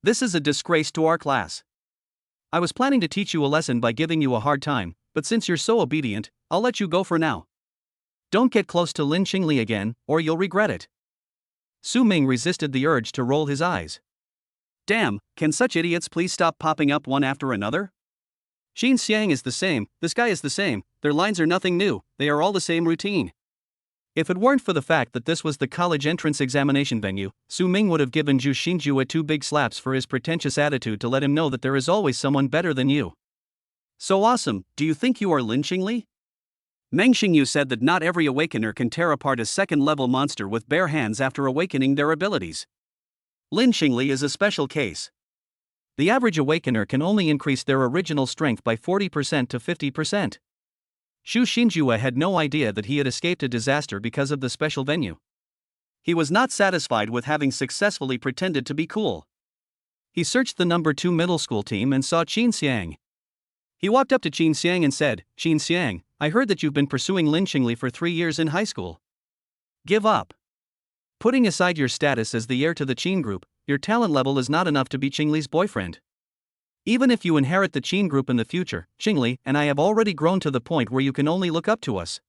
This is a disgrace to our class. I was planning to teach you a lesson by giving you a hard time, but since you're so obedient, I'll let you go for now. Don't get close to Lin Qingli again, or you'll regret it. Su Ming resisted the urge to roll his eyes. Damn, can such idiots please stop popping up one after another? Xiang is the same, this guy is the same, their lines are nothing new, they are all the same routine. If it weren't for the fact that this was the college entrance examination venue, Su Ming would have given Zhu Xinjue 2 big slaps for his pretentious attitude to let him know that there is always someone better than you. So awesome, do you think you are Lin Qingli? Meng Xingyu said that not every awakener can tear apart a second-level monster with bare hands after awakening their abilities. Lin Qingli is a special case. The average awakener can only increase their original strength by 40% to 50%. Xu Xinjue had no idea that he had escaped a disaster because of the special venue. He was not satisfied with having successfully pretended to be cool. He searched the No. 2 middle school team and saw Xiang. He walked up to Xiang and said, Xiang, I heard that you've been pursuing Lin Qingli for 3 years in high school. Give up. Putting aside your status as the heir to the Qin group, your talent level is not enough to be Qingli's boyfriend. Even if you inherit the Qin group in the future, Qingli and I have already grown to the point where you can only look up to us.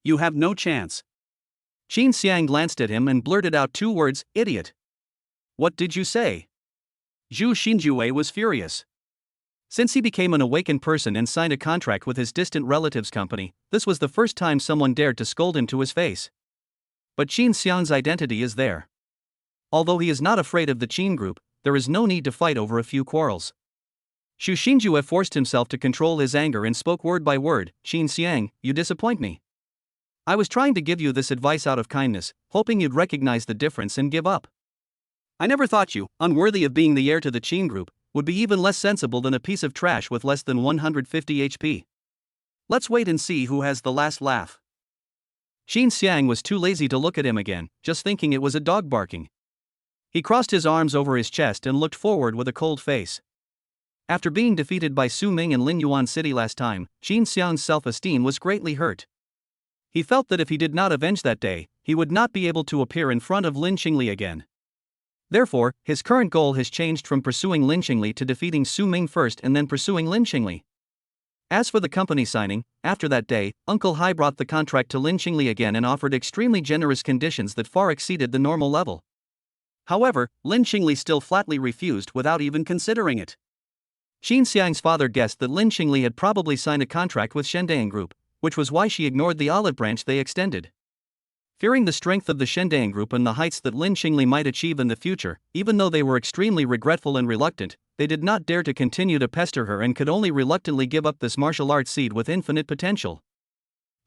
You have no chance. Xiang glanced at him and blurted out 2 words, idiot. What did you say? Zhu Xinjue was furious. Since he became an awakened person and signed a contract with his distant relative's company, this was the first time someone dared to scold him to his face. But Xiang's identity is there. Although he is not afraid of the Qin group, there is no need to fight over a few quarrels. Xu Xinjue forced himself to control his anger and spoke word by word, Xiang, you disappoint me. I was trying to give you this advice out of kindness, hoping you'd recognize the difference and give up. I never thought you, unworthy of being the heir to the Qin group, would be even less sensible than a piece of trash with less than 150 HP. Let's wait and see who has the last laugh. Xiang was too lazy to look at him again, just thinking it was a dog barking. He crossed his arms over his chest and looked forward with a cold face. After being defeated by Su Ming in Linyuan City last time, Xiang's self-esteem was greatly hurt. He felt that if he did not avenge that day, he would not be able to appear in front of Lin Qingli again. Therefore, his current goal has changed from pursuing Lin Qingli to defeating Su Ming first and then pursuing Lin Qingli. As for the company signing, after that day, Uncle Hai brought the contract to Lin Qingli again and offered extremely generous conditions that far exceeded the normal level. However, Lin Qingli still flatly refused without even considering it. Xiang's father guessed that Lin Qingli had probably signed a contract with Shendang Group, which was why she ignored the olive branch they extended. Fearing the strength of the Shendang Group and the heights that Lin Qingli might achieve in the future, even though they were extremely regretful and reluctant, they did not dare to continue to pester her and could only reluctantly give up this martial arts seed with infinite potential.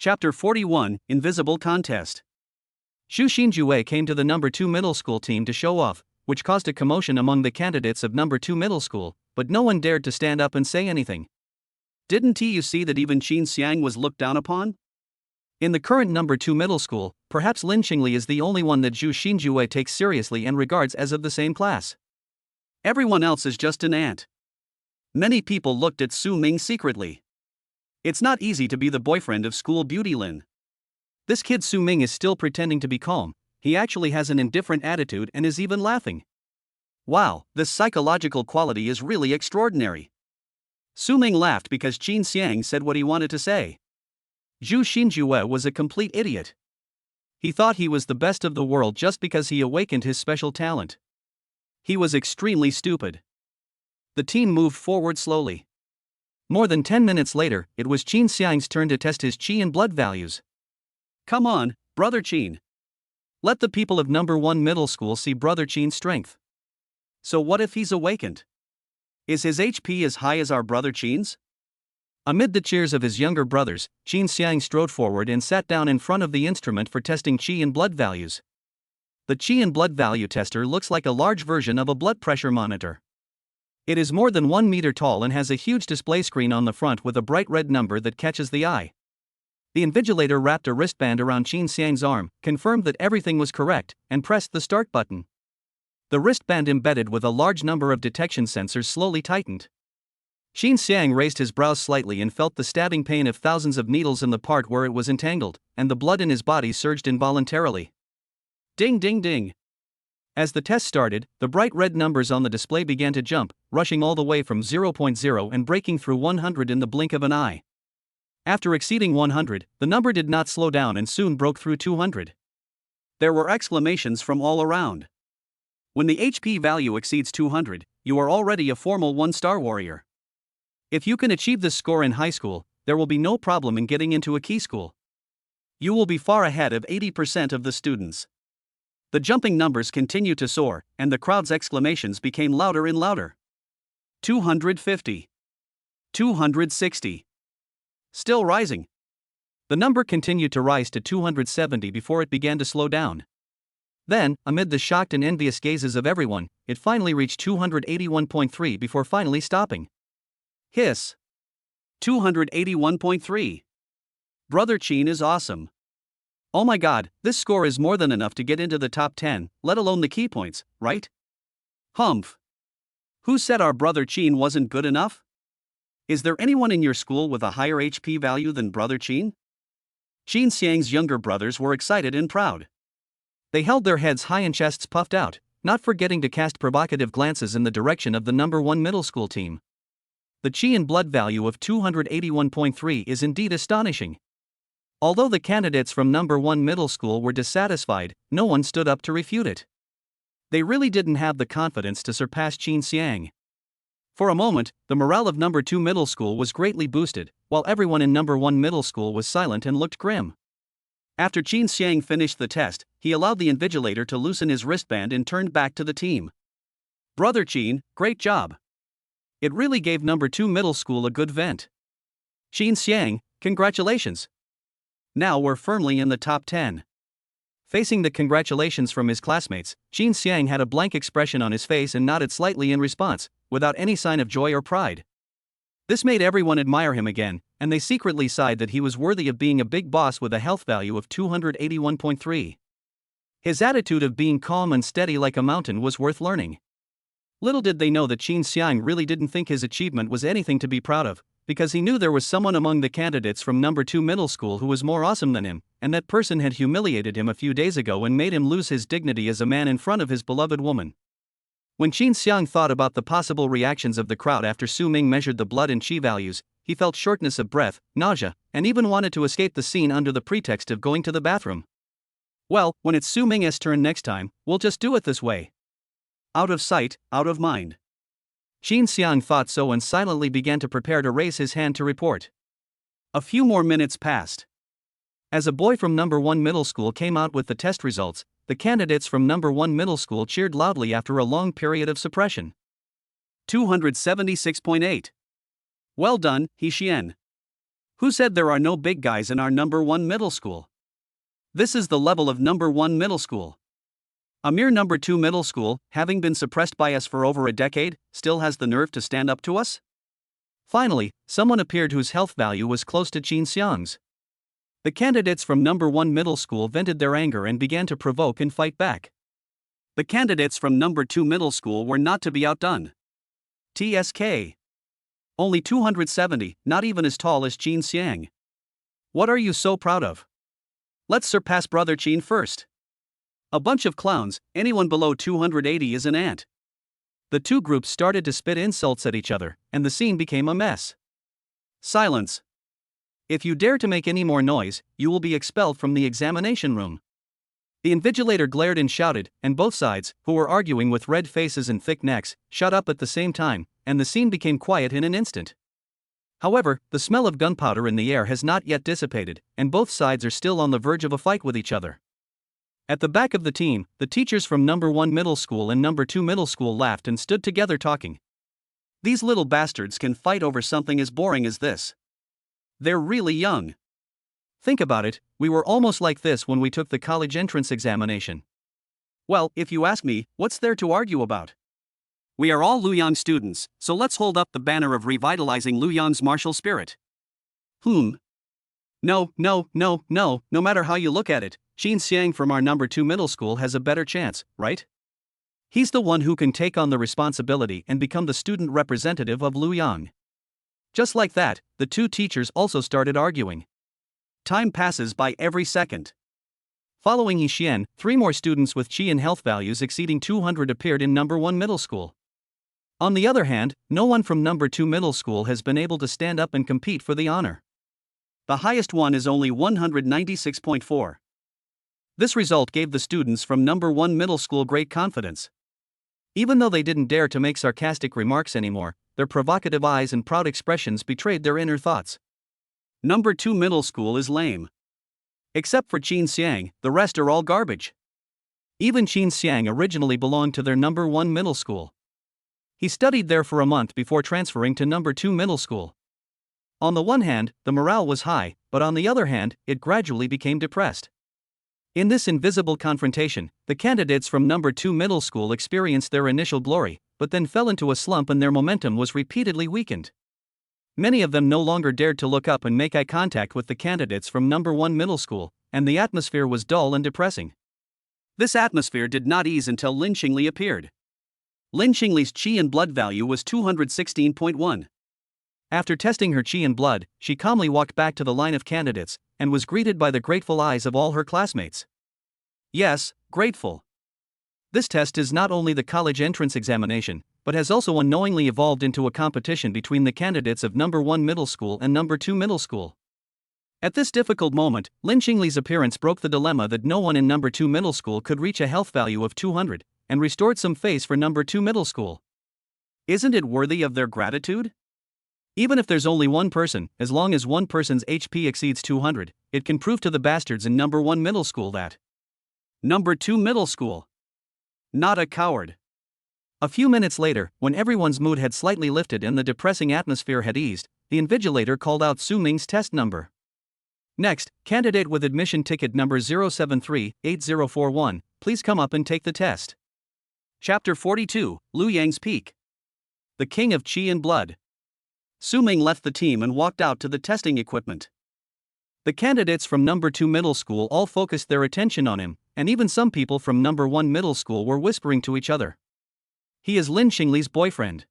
Chapter 41, Invisible Contest. Xu Xinjue came to the number 2 middle school team to show off, which caused a commotion among the candidates of number 2 middle school, but no one dared to stand up and say anything. Didn't you see that even Xiang was looked down upon? In the current number 2 middle school, perhaps Lin Qingli is the only one that Xu Xinjue takes seriously and regards as of the same class. Everyone else is just an ant. Many people looked at Su Ming secretly. It's not easy to be the boyfriend of school beauty Lin. This kid Su Ming is still pretending to be calm, he actually has an indifferent attitude and is even laughing. Wow, this psychological quality is really extraordinary. Su Ming laughed because Xiang said what he wanted to say. Xu Xinjue was a complete idiot. He thought he was the best of the world just because he awakened his special talent. He was extremely stupid. The team moved forward slowly. More than 10 minutes later, it was Xiang's turn to test his qi and blood values. Come on, Brother Qin. Let the people of number 1 middle school see Brother Qin's strength. So what if he's awakened? Is his HP as high as our Brother Qin's? Amid the cheers of his younger brothers, Xiang strode forward and sat down in front of the instrument for testing qi and blood values. The qi and blood value tester looks like a large version of a blood pressure monitor. It is more than 1 meter tall and has a huge display screen on the front with a bright red number that catches the eye. The invigilator wrapped a wristband around Xiang's arm, confirmed that everything was correct, and pressed the start button. The wristband embedded with a large number of detection sensors slowly tightened. Xiang raised his brows slightly and felt the stabbing pain of thousands of needles in the part where it was entangled, and the blood in his body surged involuntarily. Ding ding ding. As the test started, the bright red numbers on the display began to jump, rushing all the way from 0.0 and breaking through 100 in the blink of an eye. After exceeding 100, the number did not slow down and soon broke through 200. There were exclamations from all around. When the HP value exceeds 200, you are already a formal 1-star warrior. If you can achieve this score in high school, there will be no problem in getting into a key school. You will be far ahead of 80% of the students. The jumping numbers continued to soar, and the crowd's exclamations became louder and louder. 250. 260. Still rising. The number continued to rise to 270 before it began to slow down. Then, amid the shocked and envious gazes of everyone, it finally reached 281.3 before finally stopping. Hiss. 281.3. Brother Qin is awesome. Oh my god, this score is more than enough to get into the top 10, let alone the key points, right? Humph. Who said our Brother Qin wasn't good enough? Is there anyone in your school with a higher HP value than Brother Qin? Xiang's younger brothers were excited and proud. They held their heads high and chests puffed out, not forgetting to cast provocative glances in the direction of the number 1 middle school team. The qi and blood value of 281.3 is indeed astonishing. Although the candidates from number 1 middle school were dissatisfied, no one stood up to refute it. They really didn't have the confidence to surpass Xiang. For a moment, the morale of number 2 middle school was greatly boosted, while everyone in number 1 middle school was silent and looked grim. After Xiang finished the test, he allowed the invigilator to loosen his wristband and turned back to the team. Brother Qin, great job. It really gave number 2 middle school a good vent. Xiang, congratulations. Now we're firmly in the top 10. Facing the congratulations from his classmates, Xiang had a blank expression on his face and nodded slightly in response, without any sign of joy or pride. This made everyone admire him again, and they secretly sighed that he was worthy of being a big boss with a health value of 281.3. His attitude of being calm and steady like a mountain was worth learning. Little did they know that Xiang really didn't think his achievement was anything to be proud of, because he knew there was someone among the candidates from number 2 middle school who was more awesome than him, and that person had humiliated him a few days ago and made him lose his dignity as a man in front of his beloved woman. When Xiang thought about the possible reactions of the crowd after Su Ming measured the blood and qi values, he felt shortness of breath, nausea, and even wanted to escape the scene under the pretext of going to the bathroom. Well, when it's Su Ming's turn next time, we'll just do it this way. Out of sight, out of mind. Xiang thought so and silently began to prepare to raise his hand to report. A few more minutes passed. As a boy from number 1 middle school came out with the test results, the candidates from number 1 middle school cheered loudly after a long period of suppression. 276.8. Well done, Xiang. Who said there are no big guys in our number 1 middle school? This is the level of number 1 middle school. A mere number 2 middle school, having been suppressed by us for over a decade, still has the nerve to stand up to us? Finally, someone appeared whose health value was close to Xiang's. The candidates from number 1 middle school vented their anger and began to provoke and fight back. The candidates from number 2 middle school were not to be outdone. TSK. Only 270, not even as tall as Xiang. What are you so proud of? Let's surpass Brother Qin first. A bunch of clowns, anyone below 280 is an ant. The two groups started to spit insults at each other, and the scene became a mess. Silence. If you dare to make any more noise, you will be expelled from the examination room. The invigilator glared and shouted, and both sides, who were arguing with red faces and thick necks, shut up at the same time, and the scene became quiet in an instant. However, the smell of gunpowder in the air has not yet dissipated, and both sides are still on the verge of a fight with each other. At the back of the team, the teachers from number 1 middle school and number 2 middle school laughed and stood together talking. These little bastards can fight over something as boring as this. They're really young. Think about it, we were almost like this when we took the college entrance examination. Well, if you ask me, what's there to argue about? We are all Luoyang students, so let's hold up the banner of revitalizing Luoyang's martial spirit. No matter how you look at it, Xiang from our number 2 middle school has a better chance, right? He's the one who can take on the responsibility and become the student representative of Luoyang. Just like that, the two teachers also started arguing. Time passes by every second. Following Xiang, 3 more students with qi and health values exceeding 200 appeared in number 1 middle school. On the other hand, no one from number 2 middle school has been able to stand up and compete for the honor. The highest one is only 196.4. This result gave the students from number 1 middle school great confidence. Even though they didn't dare to make sarcastic remarks anymore, their provocative eyes and proud expressions betrayed their inner thoughts. Number 2 middle school is lame. Except for Xiang, the rest are all garbage. Even Xiang originally belonged to their number 1 middle school. He studied there for a month before transferring to number 2 middle school. On the one hand, the morale was high, but on the other hand, it gradually became depressed. In this invisible confrontation, the candidates from number 2 middle school experienced their initial glory, but then fell into a slump and their momentum was repeatedly weakened. Many of them no longer dared to look up and make eye contact with the candidates from number 1 middle school, and the atmosphere was dull and depressing. This atmosphere did not ease until Lin Xingli appeared. Lin Xingli's qi and blood value was 216.1. After testing her qi and blood, she calmly walked back to the line of candidates, and was greeted by the grateful eyes of all her classmates. Yes, grateful. This test is not only the college entrance examination, but has also unknowingly evolved into a competition between the candidates of number 1 middle school and number 2 middle school. At this difficult moment, Lin Xingli's appearance broke the dilemma that no one in number 2 middle school could reach a health value of 200, and restored some face for number 2 middle school. Isn't it worthy of their gratitude? Even if there's only one person, as long as one person's HP exceeds 200, it can prove to the bastards in number 1 middle school that number 2 middle school. Not a coward. A few minutes later, when everyone's mood had slightly lifted and the depressing atmosphere had eased, the invigilator called out Su Ming's test number. Next, candidate with admission ticket number 073-8041, please come up and take the test. Chapter 42, Luoyang's Peak. The King of Qi and Blood. Su Ming left the team and walked out to the testing equipment. The candidates from number 2 middle school all focused their attention on him, and even some people from number 1 middle school were whispering to each other. He is Lin Xingli's boyfriend.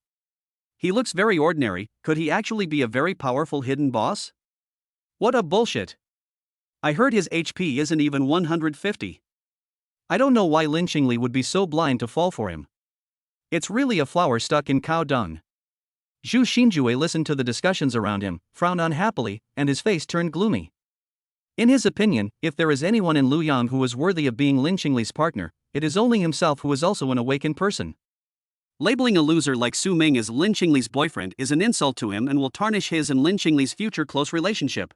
He looks very ordinary, could he actually be a very powerful hidden boss? What a bullshit. I heard his HP isn't even 150. I don't know why Lin Xingli would be so blind to fall for him. It's really a flower stuck in cow dung. Zhu Xinjue listened to the discussions around him, frowned unhappily, and his face turned gloomy. In his opinion, if there is anyone in Luoyang who is worthy of being Lin Xingli's partner, it is only himself who is also an awakened person. Labeling a loser like Su Ming as Lin Xingli's boyfriend is an insult to him and will tarnish his and Lin Xingli's future close relationship.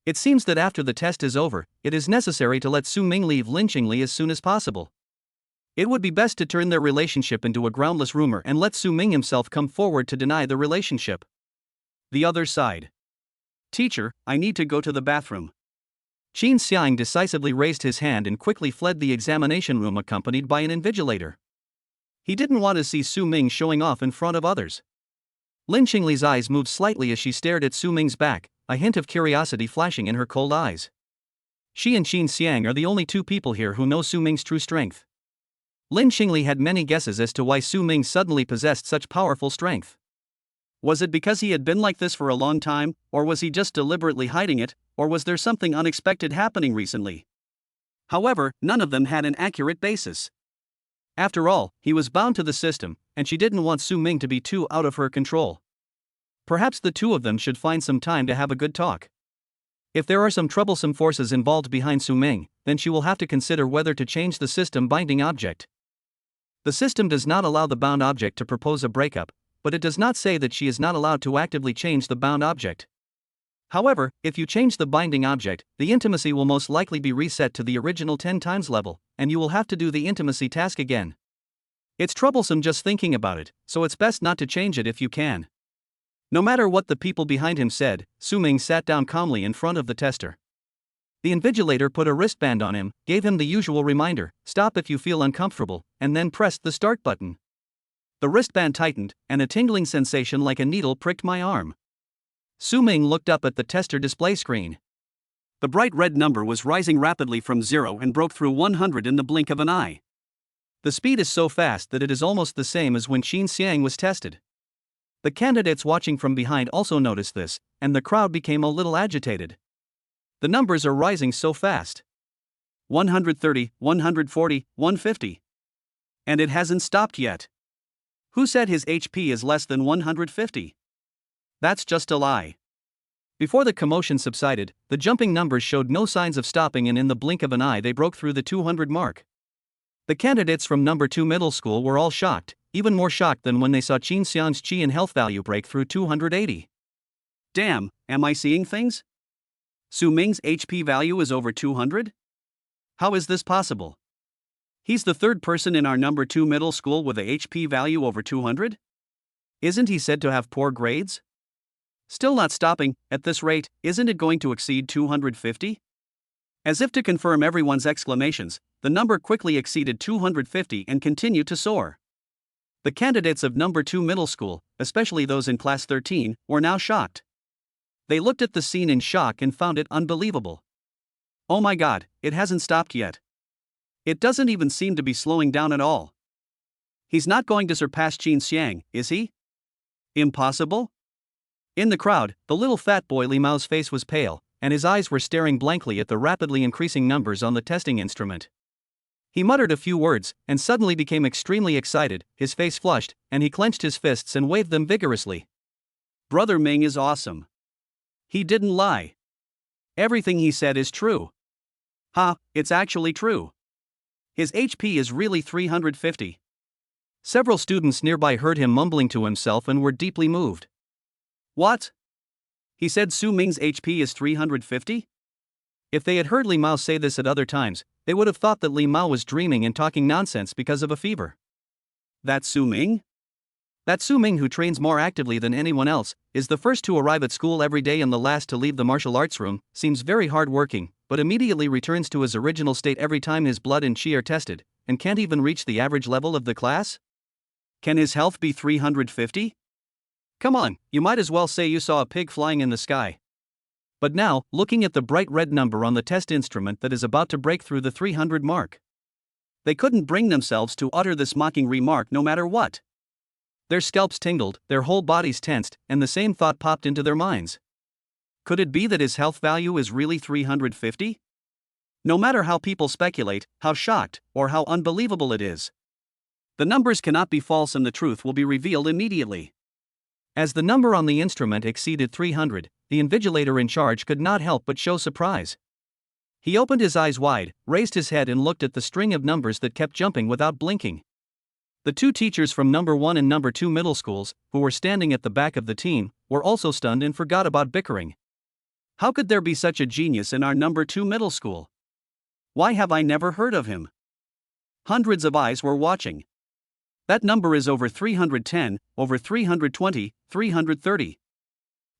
It seems that after the test is over, it is necessary to let Su Ming leave Lin Xingli as soon as possible. It would be best to turn their relationship into a groundless rumor and let Su Ming himself come forward to deny the relationship. The other side. Teacher, I need to go to the bathroom. Xiang decisively raised his hand and quickly fled the examination room accompanied by an invigilator. He didn't want to see Su Ming showing off in front of others. Lin Xingli's eyes moved slightly as she stared at Su Ming's back, a hint of curiosity flashing in her cold eyes. She and Xiang are the only two people here who know Su Ming's true strength. Lin Xingli had many guesses as to why Su Ming suddenly possessed such powerful strength. Was it because he had been like this for a long time, or was he just deliberately hiding it, or was there something unexpected happening recently? However, none of them had an accurate basis. After all, he was bound to the system, and she didn't want Su Ming to be too out of her control. Perhaps the two of them should find some time to have a good talk. If there are some troublesome forces involved behind Su Ming, then she will have to consider whether to change the system binding object. The system does not allow the bound object to propose a breakup, but it does not say that she is not allowed to actively change the bound object. However, if you change the binding object, the intimacy will most likely be reset to the original 10 times level, and you will have to do the intimacy task again. It's troublesome just thinking about it, so it's best not to change it if you can. No matter what the people behind him said, Su Ming sat down calmly in front of the tester. The invigilator put a wristband on him, gave him the usual reminder, stop if you feel uncomfortable, and then pressed the start button. The wristband tightened, and a tingling sensation like a needle pricked my arm. Su Ming looked up at the tester display screen. The bright red number was rising rapidly from 0 and broke through 100 in the blink of an eye. The speed is so fast that it is almost the same as when Xiang was tested. The candidates watching from behind also noticed this, and the crowd became a little agitated. The numbers are rising so fast. 130, 140, 150. And it hasn't stopped yet. Who said his HP is less than 150? That's just a lie. Before the commotion subsided, the jumping numbers showed no signs of stopping, and in the blink of an eye they broke through the 200 mark. The candidates from number 2 middle school were all shocked, even more shocked than when they saw Xiang's chi and health value break through 280. Damn, am I seeing things? Su Ming's HP value is over 200? How is this possible? He's the third person in our number 2 middle school with a HP value over 200? Isn't he said to have poor grades? Still not stopping, at this rate, isn't it going to exceed 250? As if to confirm everyone's exclamations, the number quickly exceeded 250 and continued to soar. The candidates of number 2 middle school, especially those in class 13, were now shocked. They looked at the scene in shock and found it unbelievable. Oh my god, it hasn't stopped yet. It doesn't even seem to be slowing down at all. He's not going to surpass Xiang, is he? Impossible? In the crowd, the little fat boy Li Mao's face was pale, and his eyes were staring blankly at the rapidly increasing numbers on the testing instrument. He muttered a few words, and suddenly became extremely excited, his face flushed, and he clenched his fists and waved them vigorously. Brother Ming is awesome. He didn't lie. Everything he said is true. Ha, it's actually true. His HP is really 350. Several students nearby heard him mumbling to himself and were deeply moved. What? He said Su Ming's HP is 350? If they had heard Li Mao say this at other times, they would have thought that Li Mao was dreaming and talking nonsense because of a fever. That's Su Ming? That Su Ming, who trains more actively than anyone else, is the first to arrive at school every day and the last to leave the martial arts room, seems very hard-working, but immediately returns to his original state every time his blood and chi are tested, and can't even reach the average level of the class? Can his health be 350? Come on, you might as well say you saw a pig flying in the sky. But now, looking at the bright red number on the test instrument that is about to break through the 300 mark. They couldn't bring themselves to utter this mocking remark no matter what. Their scalps tingled, their whole bodies tensed, and the same thought popped into their minds. Could it be that his health value is really 350? No matter how people speculate, how shocked, or how unbelievable it is, the numbers cannot be false and the truth will be revealed immediately. As the number on the instrument exceeded 300, the invigilator in charge could not help but show surprise. He opened his eyes wide, raised his head and looked at the string of numbers that kept jumping without blinking. The two teachers from number 1 and number 2 middle schools, who were standing at the back of the team, were also stunned and forgot about bickering. How could there be such a genius in our number 2 middle school? Why have I never heard of him? Hundreds of eyes were watching. That number is over 310, over 320, 330.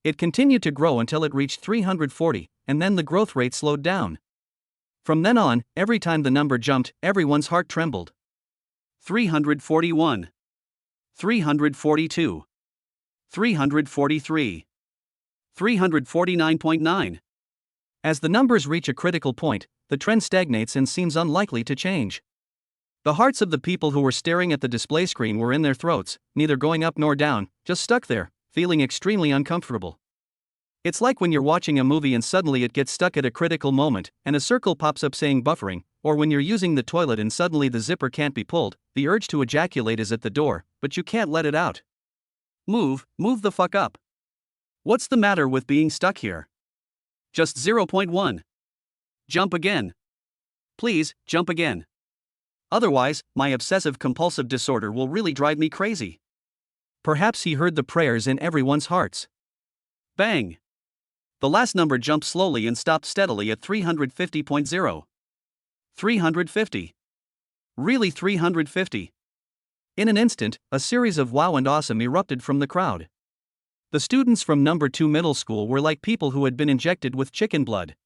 It continued to grow until it reached 340, and then the growth rate slowed down. From then on, every time the number jumped, everyone's heart trembled. 341, 342, 343, 349.9. As the numbers reach a critical point, the trend stagnates and seems unlikely to change. The hearts of the people who were staring at the display screen were in their throats, neither going up nor down, just stuck there, feeling extremely uncomfortable. It's like when you're watching a movie and suddenly it gets stuck at a critical moment, and a circle pops up saying buffering, or when you're using the toilet and suddenly the zipper can't be pulled, the urge to ejaculate is at the door, but you can't let it out. Move the fuck up. What's the matter with being stuck here? Just 0.1. Jump again. Please, jump again. Otherwise, my obsessive-compulsive disorder will really drive me crazy. Perhaps he heard the prayers in everyone's hearts. Bang! The last number jumped slowly and stopped steadily at 350.0. 350. Really 350. In an instant, a series of wow and awesome erupted from the crowd. The students from number 2 middle school were like people who had been injected with chicken blood.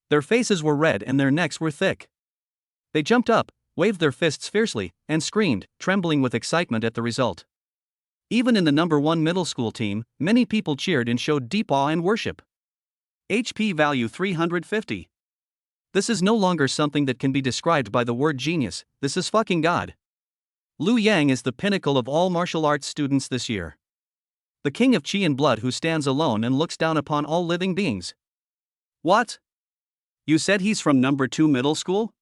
Their faces were red and their necks were thick. They jumped up, waved their fists fiercely, and screamed, trembling with excitement at the result. Even in the number 1 middle school team, many people cheered and showed deep awe and worship. HP value 350. This is no longer something that can be described by the word genius, this is fucking God. Xiang is the pinnacle of all martial arts students this year. The king of chi and blood who stands alone and looks down upon all living beings. What? You said he's from number 2 middle school?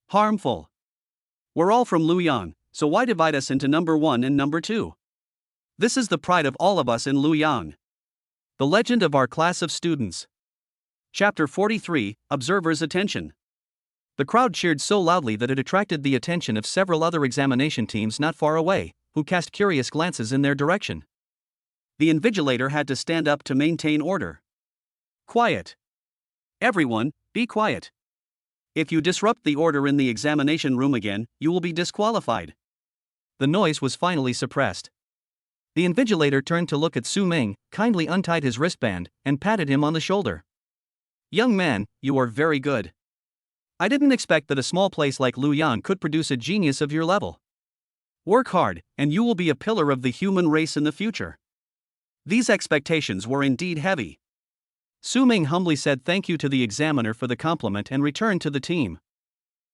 Harmful. We're all from Xiang, so why divide us into number 1 and number 2? This is the pride of all of us in Xiang. The legend of our class of students. Chapter 43, Observers' Attention. The crowd cheered so loudly that it attracted the attention of several other examination teams not far away, who cast curious glances in their direction. The invigilator had to stand up to maintain order. Quiet. Everyone, be quiet. If you disrupt the order in the examination room again, you will be disqualified. The noise was finally suppressed. The invigilator turned to look at Su Ming, kindly untied his wristband, and patted him on the shoulder. Young man, you are very good. I didn't expect that a small place like Xiang could produce a genius of your level. Work hard, and you will be a pillar of the human race in the future. These expectations were indeed heavy. Su Ming humbly said thank you to the examiner for the compliment and returned to the team.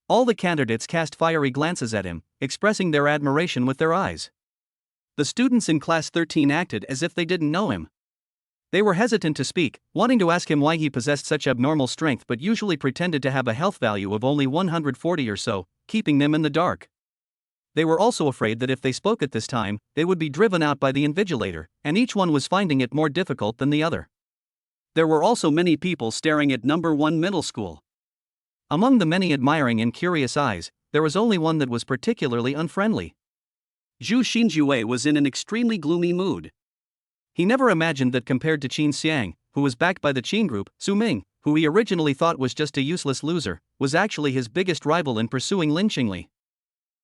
All the candidates cast fiery glances at him, expressing their admiration with their eyes. The students in class 13 acted as if they didn't know him. They were hesitant to speak, wanting to ask him why he possessed such abnormal strength but usually pretended to have a health value of only 140 or so, keeping them in the dark. They were also afraid that if they spoke at this time, they would be driven out by the invigilator, and each one was finding it more difficult than the other. There were also many people staring at number 1 middle school. Among the many admiring and curious eyes, there was only one that was particularly unfriendly. Zhu Xinjue was in an extremely gloomy mood. He never imagined that compared to Qin Xiang, who was backed by the Qin group, Su Ming, who he originally thought was just a useless loser, was actually his biggest rival in pursuing Lin Xingli.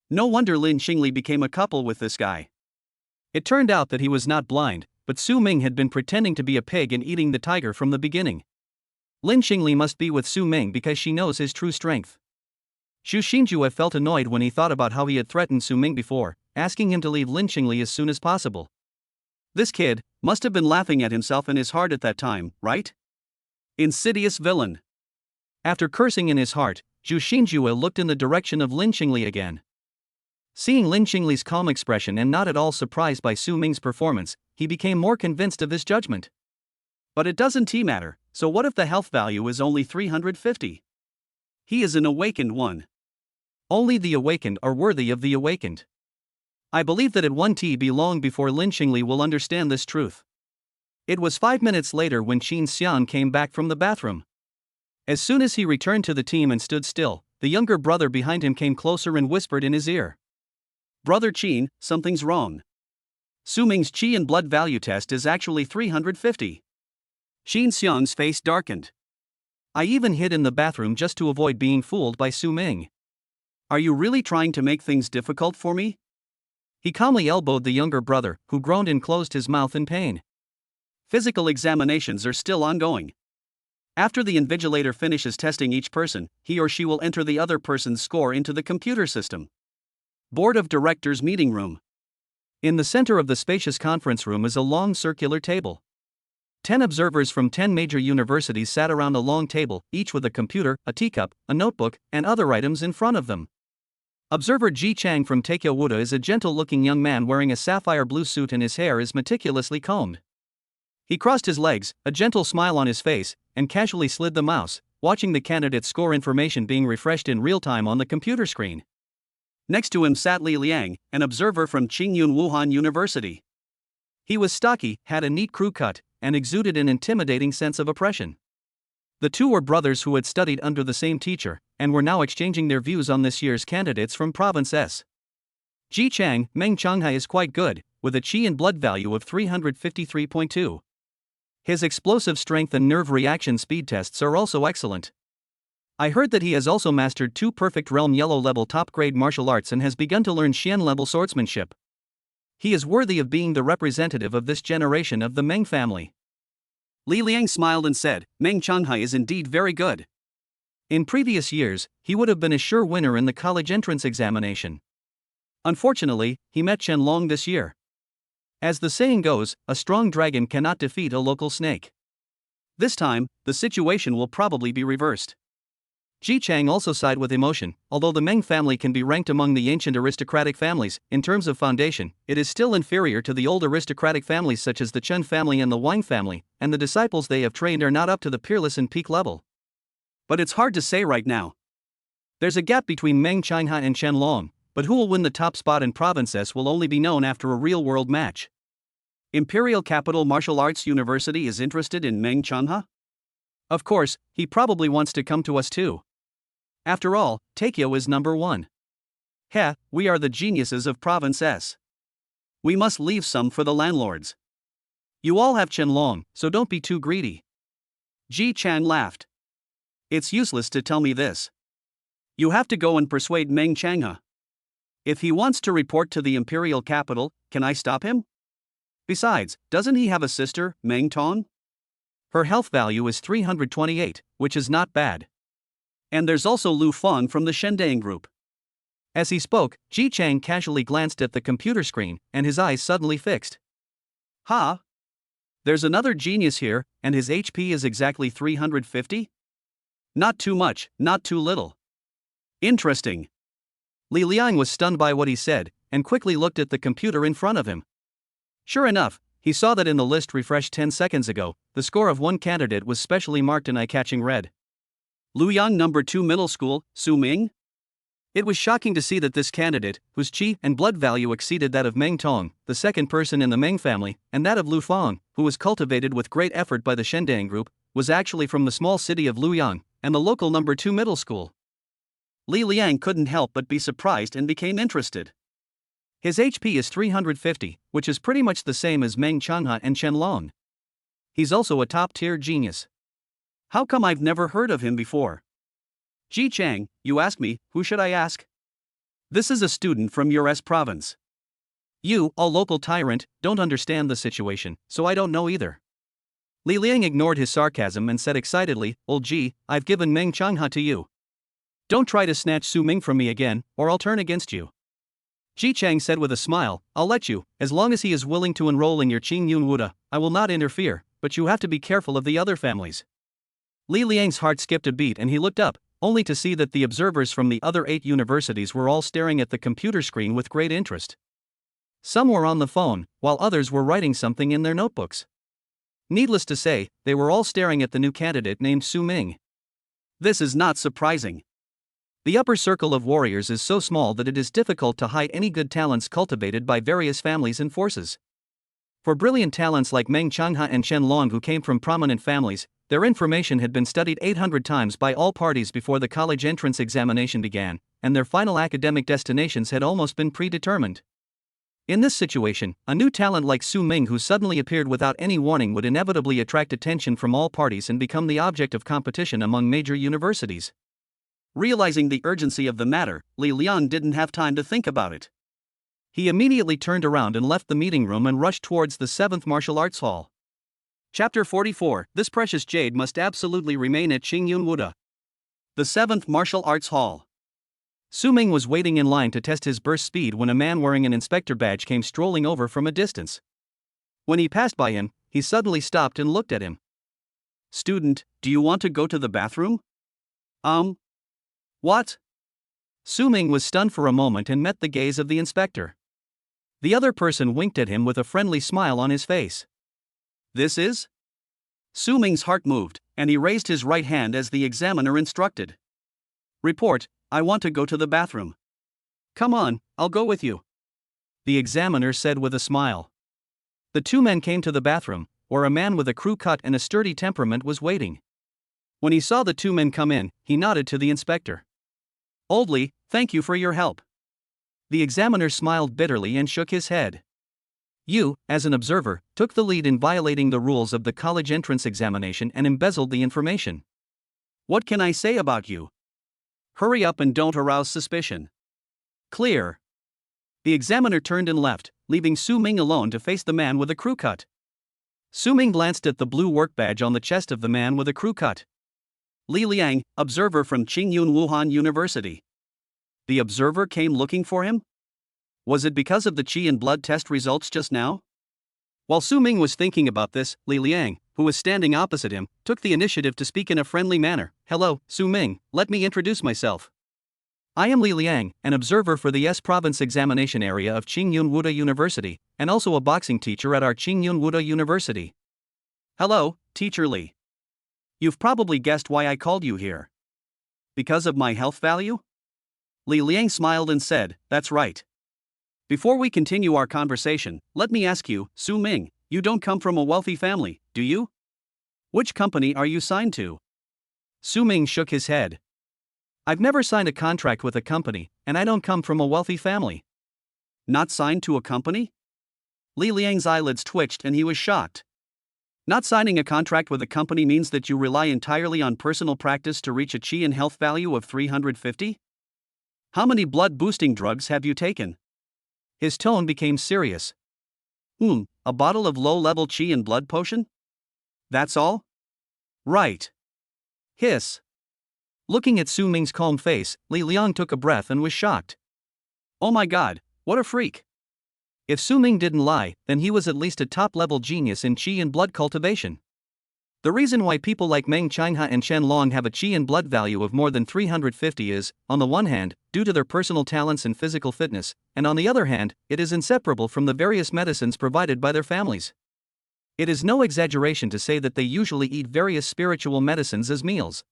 No wonder Lin Xingli became a couple with this guy. It turned out that he was not blind, but Su Ming had been pretending to be a pig and eating the tiger from the beginning. Lin Xingli must be with Su Ming because she knows his true strength. Zhu Xinjue felt annoyed when he thought about how he had threatened Su Ming before, asking him to leave Lin Xingli as soon as possible. This kid must have been laughing at himself in his heart at that time, right? Insidious villain. After cursing in his heart, Zhu Xinjue looked in the direction of Lin Qingli again. Seeing Lin Qingli's calm expression and not at all surprised by Su Ming's performance, he became more convinced of his judgment. But it doesn't matter, so what if the health value is only 350? He is an awakened one. Only the awakened are worthy of the awakened. I believe that it won't be long before Lin Qingli will understand this truth. It was 5 minutes later when Qin Xian came back from the bathroom. As soon as he returned to the team and stood still, the younger brother behind him came closer and whispered in his ear. Brother Qin, something's wrong. Su Ming's qi and blood value test is actually 350. Qin Xiang's face darkened. I even hid in the bathroom just to avoid being fooled by Su Ming. Are you really trying to make things difficult for me? He calmly elbowed the younger brother, who groaned and closed his mouth in pain. Physical examinations are still ongoing. After the invigilator finishes testing each person, he or she will enter the other person's score into the computer system. Board of Directors meeting room. In the center of the spacious conference room is a long circular table. 10 observers from 10 major universities sat around a long table, each with a computer, a teacup, a notebook, and other items in front of them. Observer Ji Chang from Taikyo Wuda is a gentle-looking young man wearing a sapphire blue suit and his hair is meticulously combed. He crossed his legs, a gentle smile on his face, and casually slid the mouse, watching the candidate's score information being refreshed in real time on the computer screen. Next to him sat Li Liang, an observer from Qingyun Wuhan University. He was stocky, had a neat crew cut, and exuded an intimidating sense of oppression. The two were brothers who had studied under the same teacher, and were now exchanging their views on this year's candidates from Province S. Ji Chang, Meng Changhai is quite good, with a qi and blood value of 353.2. His explosive strength and nerve reaction speed tests are also excellent. I heard that he has also mastered 2 perfect realm yellow level top grade martial arts and has begun to learn Xian level swordsmanship. He is worthy of being the representative of this generation of the Meng family. Li Liang smiled and said, Meng Changhai is indeed very good. In previous years, he would have been a sure winner in the college entrance examination. Unfortunately, he met Chen Long this year. As the saying goes, a strong dragon cannot defeat a local snake. This time, the situation will probably be reversed. Ji Chang also sighed with emotion. Although the Meng family can be ranked among the ancient aristocratic families, in terms of foundation, it is still inferior to the old aristocratic families such as the Chen family and the Wang family, and the disciples they have trained are not up to the peerless and peak level. But it's hard to say right now. There's a gap between Meng Changhai and Chen Long, but who will win the top spot in Province S will only be known after a real-world match. Imperial Capital Martial Arts University is interested in Meng Changhai? Of course, he probably wants to come to us too. After all, Taikyo is number 1. Heh, we are the geniuses of Province S. We must leave some for the landlords. You all have Chen Long, so don't be too greedy. Ji Chan laughed. It's useless to tell me this. You have to go and persuade Meng Changhai. If he wants to report to the imperial capital, can I stop him? Besides, doesn't he have a sister, Meng Tong? Her health value is 328, which is not bad. And there's also Lu Fan from the Shendang group. As he spoke, Ji Chang casually glanced at the computer screen, and his eyes suddenly fixed. Ha! There's another genius here, and his HP is exactly 350? Not too much, not too little. Interesting. Li Liang was stunned by what he said, and quickly looked at the computer in front of him. Sure enough, he saw that in the list refreshed 10 seconds ago, the score of one candidate was specially marked in eye-catching red. Luoyang number 2 middle school, Su Ming? It was shocking to see that this candidate, whose qi and blood value exceeded that of Meng Tong, the second person in the Meng family, and that of Lu Fang, who was cultivated with great effort by the Shendang group, was actually from the small city of Luoyang, and the local number 2 middle school. Li Liang couldn't help but be surprised and became interested. His HP is 350, which is pretty much the same as Meng Changhai and Chen Long. He's also a top-tier genius. How come I've never heard of him before? Ji Chang, you ask me, who should I ask? This is a student from your S province. You, a local tyrant, don't understand the situation, so I don't know either. Li Liang ignored his sarcasm and said excitedly, Old Ji, I've given Meng Changhai to you. Don't try to snatch Su Ming from me again, or I'll turn against you. Xiang said with a smile, I'll let you, as long as he is willing to enroll in your Qingyun Wuda. I will not interfere, but you have to be careful of the other families. Li Liang's heart skipped a beat and he looked up, only to see that the observers from the other 8 universities were all staring at the computer screen with great interest. Some were on the phone, while others were writing something in their notebooks. Needless to say, they were all staring at the new candidate named Su Ming. This is not surprising. The upper circle of warriors is so small that it is difficult to hide any good talents cultivated by various families and forces. For brilliant talents like Meng Changhe and Shen Long, who came from prominent families, their information had been studied 800 times by all parties before the college entrance examination began, and their final academic destinations had almost been predetermined. In this situation, a new talent like Su Ming who suddenly appeared without any warning would inevitably attract attention from all parties and become the object of competition among major universities. Realizing the urgency of the matter, Li Liang didn't have time to think about it. He immediately turned around and left the meeting room and rushed towards the 7th Martial Arts Hall. Chapter 44. This precious jade must absolutely remain at Qingyun Wuda. The 7th Martial Arts Hall. Su Ming was waiting in line to test his burst speed when a man wearing an inspector badge came strolling over from a distance. When he passed by him, he suddenly stopped and looked at him. Student, do you want to go to the bathroom? What? Su Ming was stunned for a moment and met the gaze of the inspector. The other person winked at him with a friendly smile on his face. This is? Su Ming's heart moved, and he raised his right hand as the examiner instructed. Report, I want to go to the bathroom. Come on, I'll go with you. The examiner said with a smile. The 2 men came to the bathroom, where a man with a crew cut and a sturdy temperament was waiting. When he saw the 2 men come in, he nodded to the inspector. Oldly, thank you for your help. The examiner smiled bitterly and shook his head. You, as an observer, took the lead in violating the rules of the college entrance examination and embezzled the information. What can I say about you? Hurry up and don't arouse suspicion. Clear. The examiner turned and left, leaving Su Ming alone to face the man with a crew cut. Su Ming glanced at the blue work badge on the chest of the man with a crew cut. Li Liang, observer from Qingyun Wuhan University. The observer came looking for him? Was it because of the qi and blood test results just now? While Su Ming was thinking about this, Li Liang, who was standing opposite him, took the initiative to speak in a friendly manner. Hello, Su Ming, let me introduce myself. I am Li Liang, an observer for the S Province examination area of Qingyun Wuda University, and also a boxing teacher at our Qingyun Wuda University. Hello, Teacher Li. You've probably guessed why I called you here. Because of my health value? Li Liang smiled and said, that's right. Before we continue our conversation, let me ask you, Su Ming, you don't come from a wealthy family, do you? Which company are you signed to? Su Ming shook his head. I've never signed a contract with a company, and I don't come from a wealthy family. Not signed to a company? Li Liang's eyelids twitched and he was shocked. Not signing a contract with a company means that you rely entirely on personal practice to reach a qi and health value of 350? How many blood-boosting drugs have you taken? His tone became serious. A bottle of low-level qi and blood potion? That's all? Right. Hiss. Looking at Su Ming's calm face, Li Liang took a breath and was shocked. Oh my god, what a freak. If Su Ming didn't lie, then he was at least a top-level genius in qi and blood cultivation. The reason why people like Meng Changhe and Shen Long have a qi and blood value of more than 350 is, on the one hand, due to their personal talents and physical fitness, and on the other hand, it is inseparable from the various medicines provided by their families. It is no exaggeration to say that they usually eat various spiritual medicines as meals.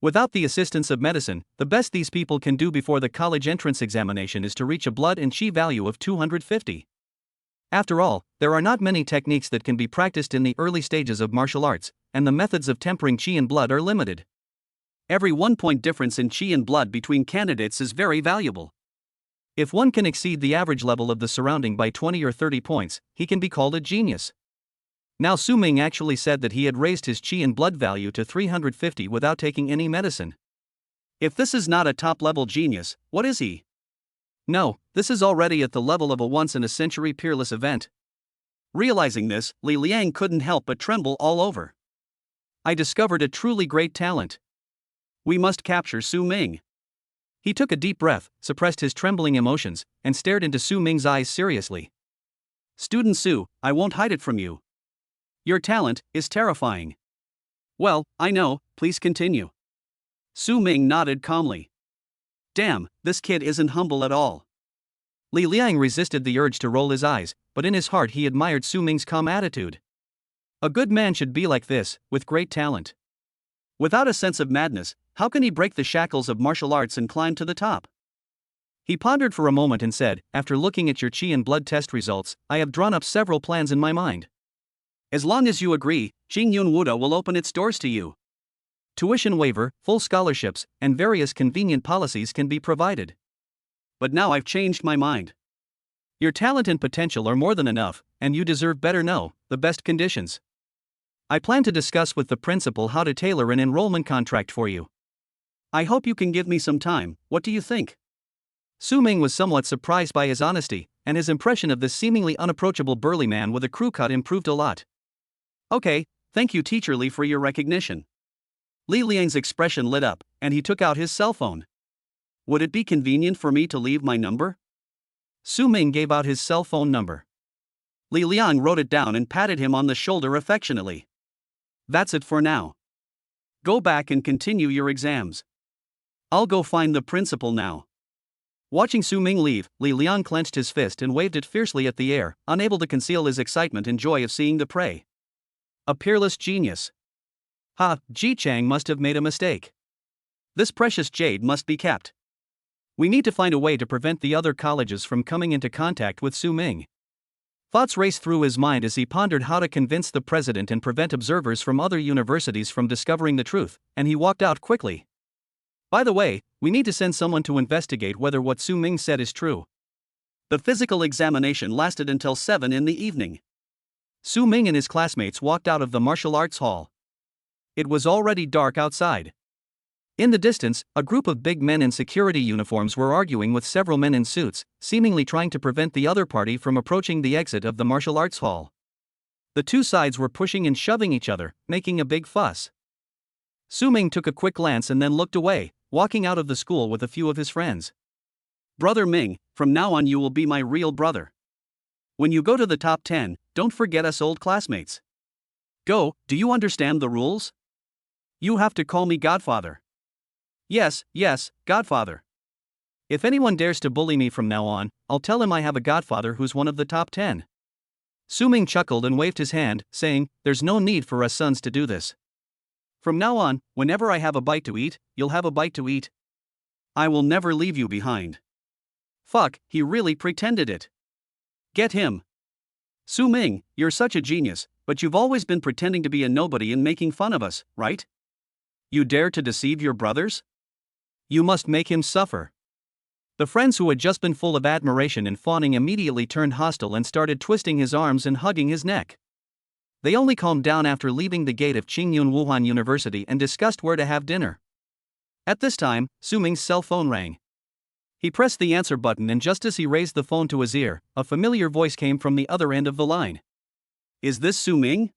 Without the assistance of medicine, the best these people can do before the college entrance examination is to reach a blood and qi value of 250. After all, there are not many techniques that can be practiced in the early stages of martial arts, and the methods of tempering qi and blood are limited. Every 1-point difference in qi and blood between candidates is very valuable. If one can exceed the average level of the surrounding by 20 or 30 points, he can be called a genius. Now Su Ming actually said that he had raised his qi and blood value to 350 without taking any medicine. If this is not a top-level genius, what is he? No, this is already at the level of a once-in-a-century peerless event. Realizing this, Li Liang couldn't help but tremble all over. I discovered a truly great talent. We must capture Su Ming. He took a deep breath, suppressed his trembling emotions, and stared into Su Ming's eyes seriously. Student Su, I won't hide it from you. Your talent is terrifying. Well, I know, please continue. Su Ming nodded calmly. Damn, this kid isn't humble at all. Li Liang resisted the urge to roll his eyes, but in his heart he admired Su Ming's calm attitude. A good man should be like this, with great talent. Without a sense of madness, how can he break the shackles of martial arts and climb to the top? He pondered for a moment and said, after looking at your qi and blood test results, I have drawn up several plans in my mind. As long as you agree, Jing Wuda will open its doors to you. Tuition waiver, full scholarships, and various convenient policies can be provided. But now I've changed my mind. Your talent and potential are more than enough, and you deserve better. No, the best conditions. I plan to discuss with the principal how to tailor an enrollment contract for you. I hope you can give me some time. What do you think? Su Ming was somewhat surprised by his honesty, and his impression of this seemingly unapproachable burly man with a crew cut improved a lot. Okay, thank you Teacher Li for your recognition. Li Liang's expression lit up, and he took out his cell phone. Would it be convenient for me to leave my number? Su Ming gave out his cell phone number. Li Liang wrote it down and patted him on the shoulder affectionately. That's it for now. Go back and continue your exams. I'll go find the principal now. Watching Su Ming leave, Li Liang clenched his fist and waved it fiercely at the air, unable to conceal his excitement and joy of seeing the prey. A peerless genius. Xiang must have made a mistake. This precious jade must be kept. We need to find a way to prevent the other colleges from coming into contact with Su Ming. Thoughts raced through his mind as he pondered how to convince the president and prevent observers from other universities from discovering the truth, and he walked out quickly. By the way, we need to send someone to investigate whether what Su Ming said is true. The physical examination lasted until 7 in the evening. Su Ming and his classmates walked out of the martial arts hall. It was already dark outside. In the distance, a group of big men in security uniforms were arguing with several men in suits, seemingly trying to prevent the other party from approaching the exit of the martial arts hall. The two sides were pushing and shoving each other, making a big fuss. Su Ming took a quick glance and then looked away, walking out of the school with a few of his friends. Brother Ming, from now on you will be my real brother. When you go to the top 10, don't forget us old classmates. Go, do you understand the rules? You have to call me Godfather. Yes, Godfather. If anyone dares to bully me from now on, I'll tell him I have a godfather who's one of the top 10. Su Ming chuckled and waved his hand, saying, there's no need for us sons to do this. From now on, whenever I have a bite to eat, you'll have a bite to eat. I will never leave you behind. Fuck, he really pretended it. Get him. Su Ming, you're such a genius, but you've always been pretending to be a nobody and making fun of us, right? You dare to deceive your brothers? You must make him suffer. The friends who had just been full of admiration and fawning immediately turned hostile and started twisting his arms and hugging his neck. They only calmed down after leaving the gate of Qingyun Wuhan University and discussed where to have dinner. At this time, Su Ming's cell phone rang. He pressed the answer button and just as he raised the phone to his ear, a familiar voice came from the other end of the line. Is this Su Ming?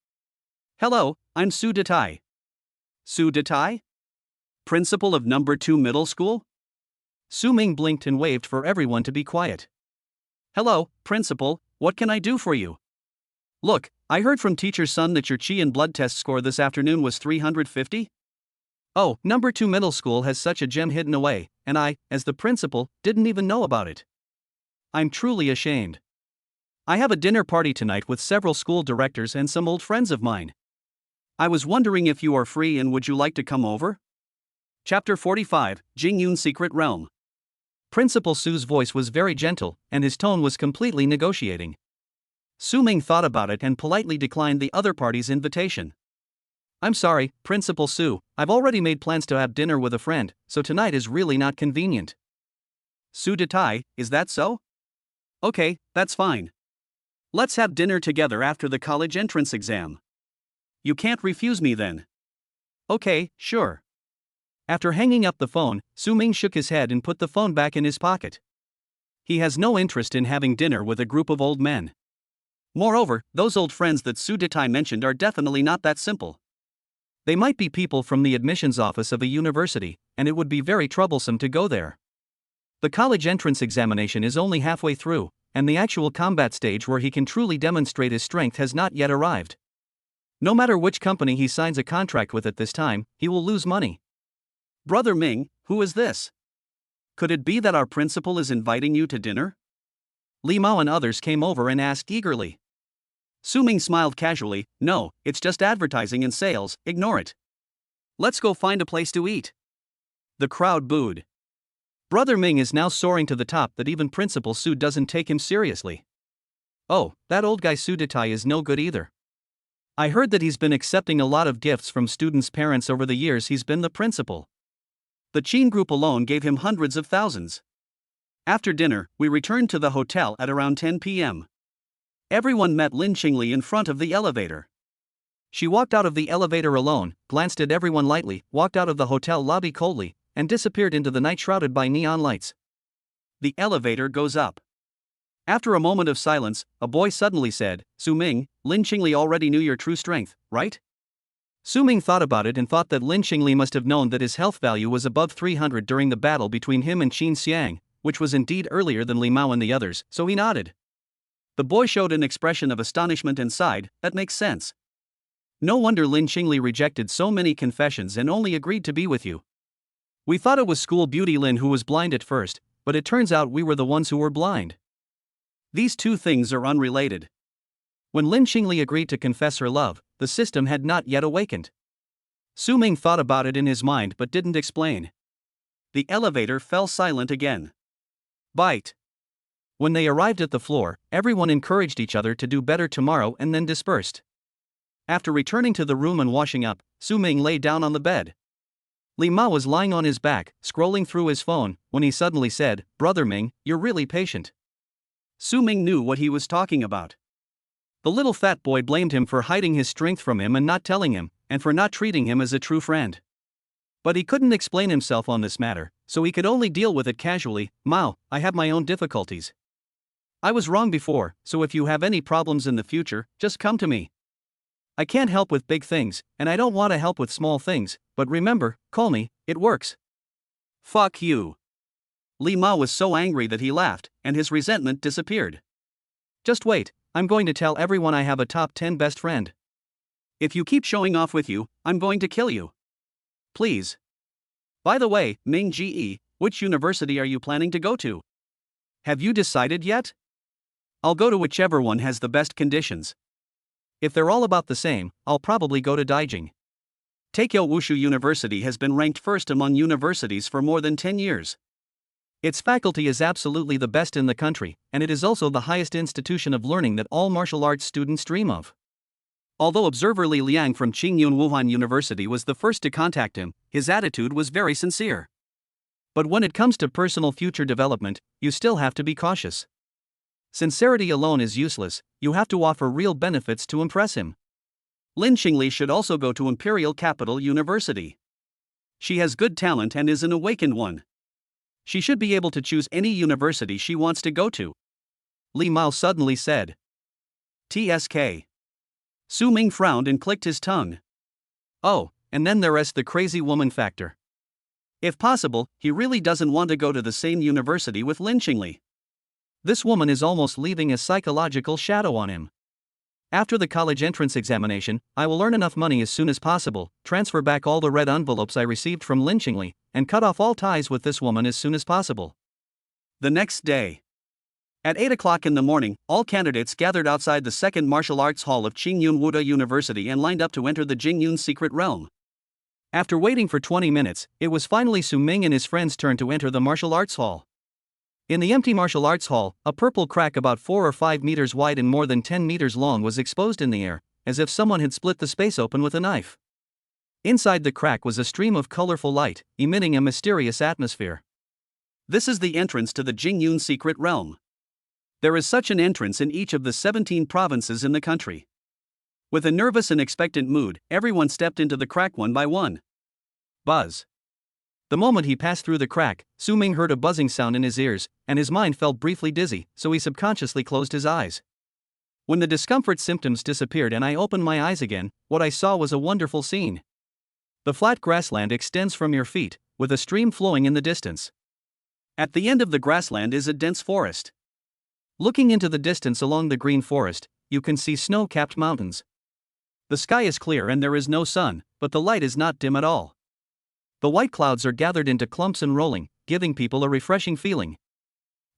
Hello, I'm Su Detai. Su Detai? Principal of number 2 middle school? Su Ming blinked and waved for everyone to be quiet. Hello, principal, what can I do for you? Look, I heard from teacher's son that your qi and blood test score this afternoon was 350? Oh, number 2 middle school has such a gem hidden away, and I, as the principal, didn't even know about it. I'm truly ashamed. I have a dinner party tonight with several school directors and some old friends of mine. I was wondering if you are free and would you like to come over? Chapter 45, Jingyun's Secret Realm. Principal Su's voice was very gentle, and his tone was completely negotiating. Su Ming thought about it and politely declined the other party's invitation. I'm sorry, Principal Su, I've already made plans to have dinner with a friend, so tonight is really not convenient. Su Detai, is that so? Okay, that's fine. Let's have dinner together after the college entrance exam. You can't refuse me then. Okay, sure. After hanging up the phone, Su Ming shook his head and put the phone back in his pocket. He has no interest in having dinner with a group of old men. Moreover, those old friends that Su Detai mentioned are definitely not that simple. They might be people from the admissions office of a university, and it would be very troublesome to go there. The college entrance examination is only halfway through, and the actual combat stage where he can truly demonstrate his strength has not yet arrived. No matter which company he signs a contract with at this time, he will lose money. Brother Ming, who is this? Could it be that our principal is inviting you to dinner? Li Mao and others came over and asked eagerly. Su Ming smiled casually, no, it's just advertising and sales, ignore it. Let's go find a place to eat. The crowd booed. Brother Ming is now soaring to the top that even Principal Su doesn't take him seriously. Oh, that old guy Su Detai is no good either. I heard that he's been accepting a lot of gifts from students' parents over the years he's been the principal. The Qin group alone gave him hundreds of thousands. After dinner, we returned to the hotel at around 10 p.m. Everyone met Lin Qingli in front of the elevator. She walked out of the elevator alone, glanced at everyone lightly, walked out of the hotel lobby coldly, and disappeared into the night shrouded by neon lights. The elevator goes up. After a moment of silence, a boy suddenly said, Su Ming, Lin Qingli already knew your true strength, right? Su Ming thought about it and thought that Lin Qingli must have known that his health value was above 300 during the battle between him and Qin Xiang, which was indeed earlier than Li Mao and the others, so he nodded. The boy showed an expression of astonishment and sighed, that makes sense. No wonder Lin Qingli rejected so many confessions and only agreed to be with you. We thought it was school beauty Lin who was blind at first, but it turns out we were the ones who were blind. These two things are unrelated. When Lin Qingli agreed to confess her love, the system had not yet awakened. Su Ming thought about it in his mind but didn't explain. The elevator fell silent again. Bite. When they arrived at the floor, everyone encouraged each other to do better tomorrow and then dispersed. After returning to the room and washing up, Su Ming lay down on the bed. Li Mao was lying on his back, scrolling through his phone, when he suddenly said, Brother Ming, you're really patient. Su Ming knew what he was talking about. The little fat boy blamed him for hiding his strength from him and not telling him, and for not treating him as a true friend. But he couldn't explain himself on this matter, so he could only deal with it casually. Mao, I have my own difficulties. I was wrong before, so if you have any problems in the future, just come to me. I can't help with big things, and I don't want to help with small things, but remember, call me, it works. Fuck you. Li Mao was so angry that he laughed, and his resentment disappeared. Just wait, I'm going to tell everyone I have a top 10 best friend. If you keep showing off with you, I'm going to kill you. Please. By the way, Ming Ge, which university are you planning to go to? Have you decided yet? I'll go to whichever one has the best conditions. If they're all about the same, I'll probably go to Daijing. Taikyo Wushu University has been ranked first among universities for more than 10 years. Its faculty is absolutely the best in the country, and it is also the highest institution of learning that all martial arts students dream of. Although observer Li Liang from Qingyun Wuhan University was the first to contact him, his attitude was very sincere. But when it comes to personal future development, you still have to be cautious. Sincerity alone is useless, you have to offer real benefits to impress him. Lin Qingli should also go to Imperial Capital University. She has good talent and is an awakened one. She should be able to choose any university she wants to go to. Li Mao suddenly said. TSK. Su Ming frowned and clicked his tongue. Oh, and then there's the crazy woman factor. If possible, he really doesn't want to go to the same university with Lin Qingli. This woman is almost leaving a psychological shadow on him. After the college entrance examination, I will earn enough money as soon as possible, transfer back all the red envelopes I received from Lin Qingli, and cut off all ties with this woman as soon as possible. The next day. At 8 o'clock in the morning, all candidates gathered outside the second martial arts hall of Qingyun Wuda University and lined up to enter the Jingyun secret realm. After waiting for 20 minutes, it was finally Su Ming and his friends' turn to enter the martial arts hall. In the empty martial arts hall, a purple crack about 4 or 5 meters wide and more than 10 meters long was exposed in the air, as if someone had split the space open with a knife. Inside the crack was a stream of colorful light, emitting a mysterious atmosphere. This is the entrance to the Jingyun secret realm. There is such an entrance in each of the 17 provinces in the country. With a nervous and expectant mood, everyone stepped into the crack one by one. Buzz. The moment he passed through the crack, Su Ming heard a buzzing sound in his ears, and his mind felt briefly dizzy, so he subconsciously closed his eyes. When the discomfort symptoms disappeared and I opened my eyes again, what I saw was a wonderful scene. The flat grassland extends from your feet, with a stream flowing in the distance. At the end of the grassland is a dense forest. Looking into the distance along the green forest, you can see snow-capped mountains. The sky is clear and there is no sun, but the light is not dim at all. The white clouds are gathered into clumps and rolling, giving people a refreshing feeling.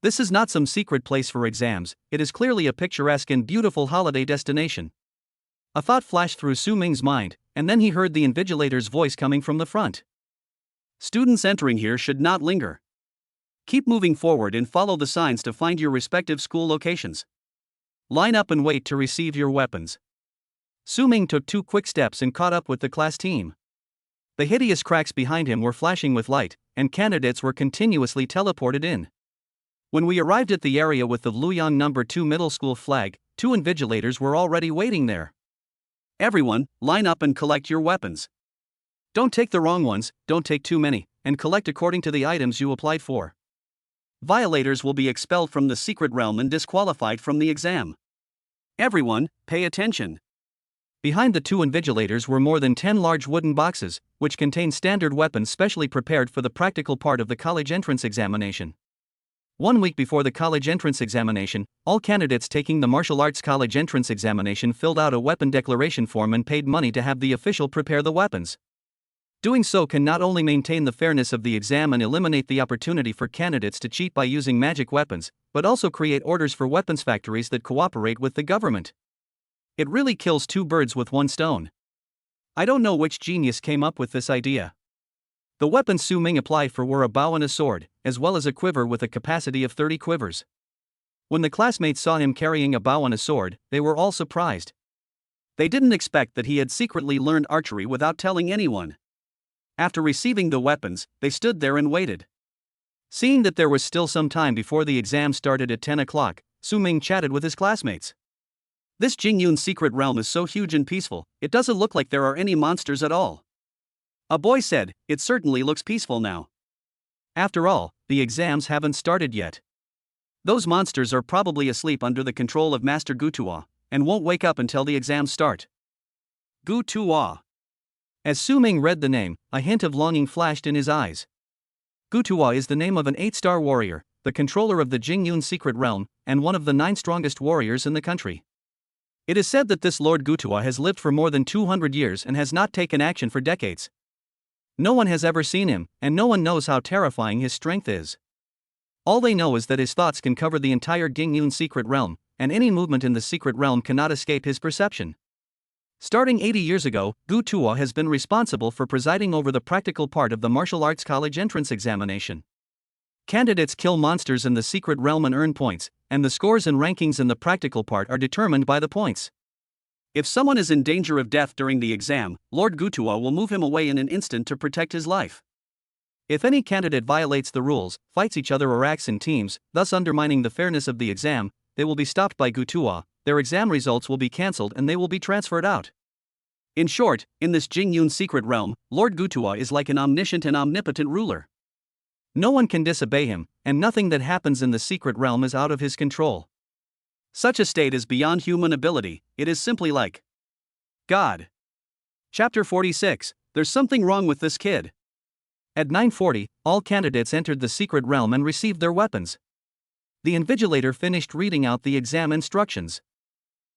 This is not some secret place for exams, it is clearly a picturesque and beautiful holiday destination. A thought flashed through Su Ming's mind, and then he heard the invigilator's voice coming from the front. Students entering here should not linger. Keep moving forward and follow the signs to find your respective school locations. Line up and wait to receive your weapons. Su Ming took 2 quick steps and caught up with the class team. The hideous cracks behind him were flashing with light, and candidates were continuously teleported in. When we arrived at the area with the Luoyang No. 2 middle school flag, 2 invigilators were already waiting there. Everyone, line up and collect your weapons. Don't take the wrong ones, don't take too many, and collect according to the items you applied for. Violators will be expelled from the secret realm and disqualified from the exam. Everyone, pay attention. Behind the 2 invigilators were more than 10 large wooden boxes, which contain standard weapons specially prepared for the practical part of the college entrance examination. 1 week before the college entrance examination, all candidates taking the martial arts college entrance examination filled out a weapon declaration form and paid money to have the official prepare the weapons. Doing so can not only maintain the fairness of the exam and eliminate the opportunity for candidates to cheat by using magic weapons, but also create orders for weapons factories that cooperate with the government. It really kills 2 birds with 1 stone. I don't know which genius came up with this idea. The weapons Su Ming applied for were a bow and a sword, as well as a quiver with a capacity of 30 quivers. When the classmates saw him carrying a bow and a sword, they were all surprised. They didn't expect that he had secretly learned archery without telling anyone. After receiving the weapons, they stood there and waited. Seeing that there was still some time before the exam started at 10 o'clock, Su Ming chatted with his classmates. This Jingyun secret realm is so huge and peaceful, it doesn't look like there are any monsters at all. A boy said, it certainly looks peaceful now. After all, the exams haven't started yet. Those monsters are probably asleep under the control of Master Gutua, and won't wake up until the exams start. Gutua. As Su Ming read the name, a hint of longing flashed in his eyes. Gutua is the name of an 8-star warrior, the controller of the Jingyun secret realm, and one of the 9 strongest warriors in the country. It is said that this Lord Gutua has lived for more than 200 years and has not taken action for decades. No one has ever seen him, and no one knows how terrifying his strength is. All they know is that his thoughts can cover the entire Jingyun secret realm, and any movement in the secret realm cannot escape his perception. Starting 80 years ago, Gutua has been responsible for presiding over the practical part of the martial arts college entrance examination. Candidates kill monsters in the secret realm and earn points, and the scores and rankings in the practical part are determined by the points. If someone is in danger of death during the exam, Lord Gutua will move him away in an instant to protect his life. If any candidate violates the rules, fights each other or acts in teams, thus undermining the fairness of the exam, they will be stopped by Gutua, their exam results will be cancelled and they will be transferred out. In short, in this Jingyun secret realm, Lord Gutua is like an omniscient and omnipotent ruler. No one can disobey him, and nothing that happens in the secret realm is out of his control. Such a state is beyond human ability, it is simply like God. Chapter 46, There's something wrong with this kid. At 9:40, all candidates entered the secret realm and received their weapons. The invigilator finished reading out the exam instructions.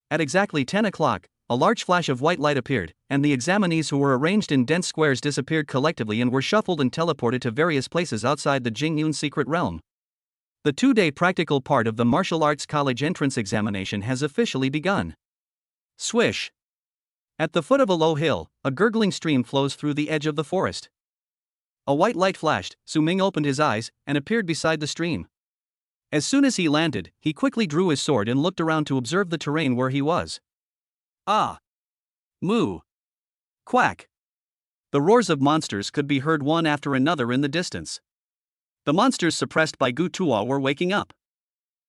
At exactly 10 o'clock, a large flash of white light appeared, and the examinees who were arranged in dense squares disappeared collectively and were shuffled and teleported to various places outside the Jingyun secret realm. The 2-day practical part of the martial arts college entrance examination has officially begun. Swish! At the foot of a low hill, a gurgling stream flows through the edge of the forest. A white light flashed, Su Ming opened his eyes, and appeared beside the stream. As soon as he landed, he quickly drew his sword and looked around to observe the terrain where he was. Ah! Moo! Quack! The roars of monsters could be heard one after another in the distance. The monsters suppressed by Gutua were waking up.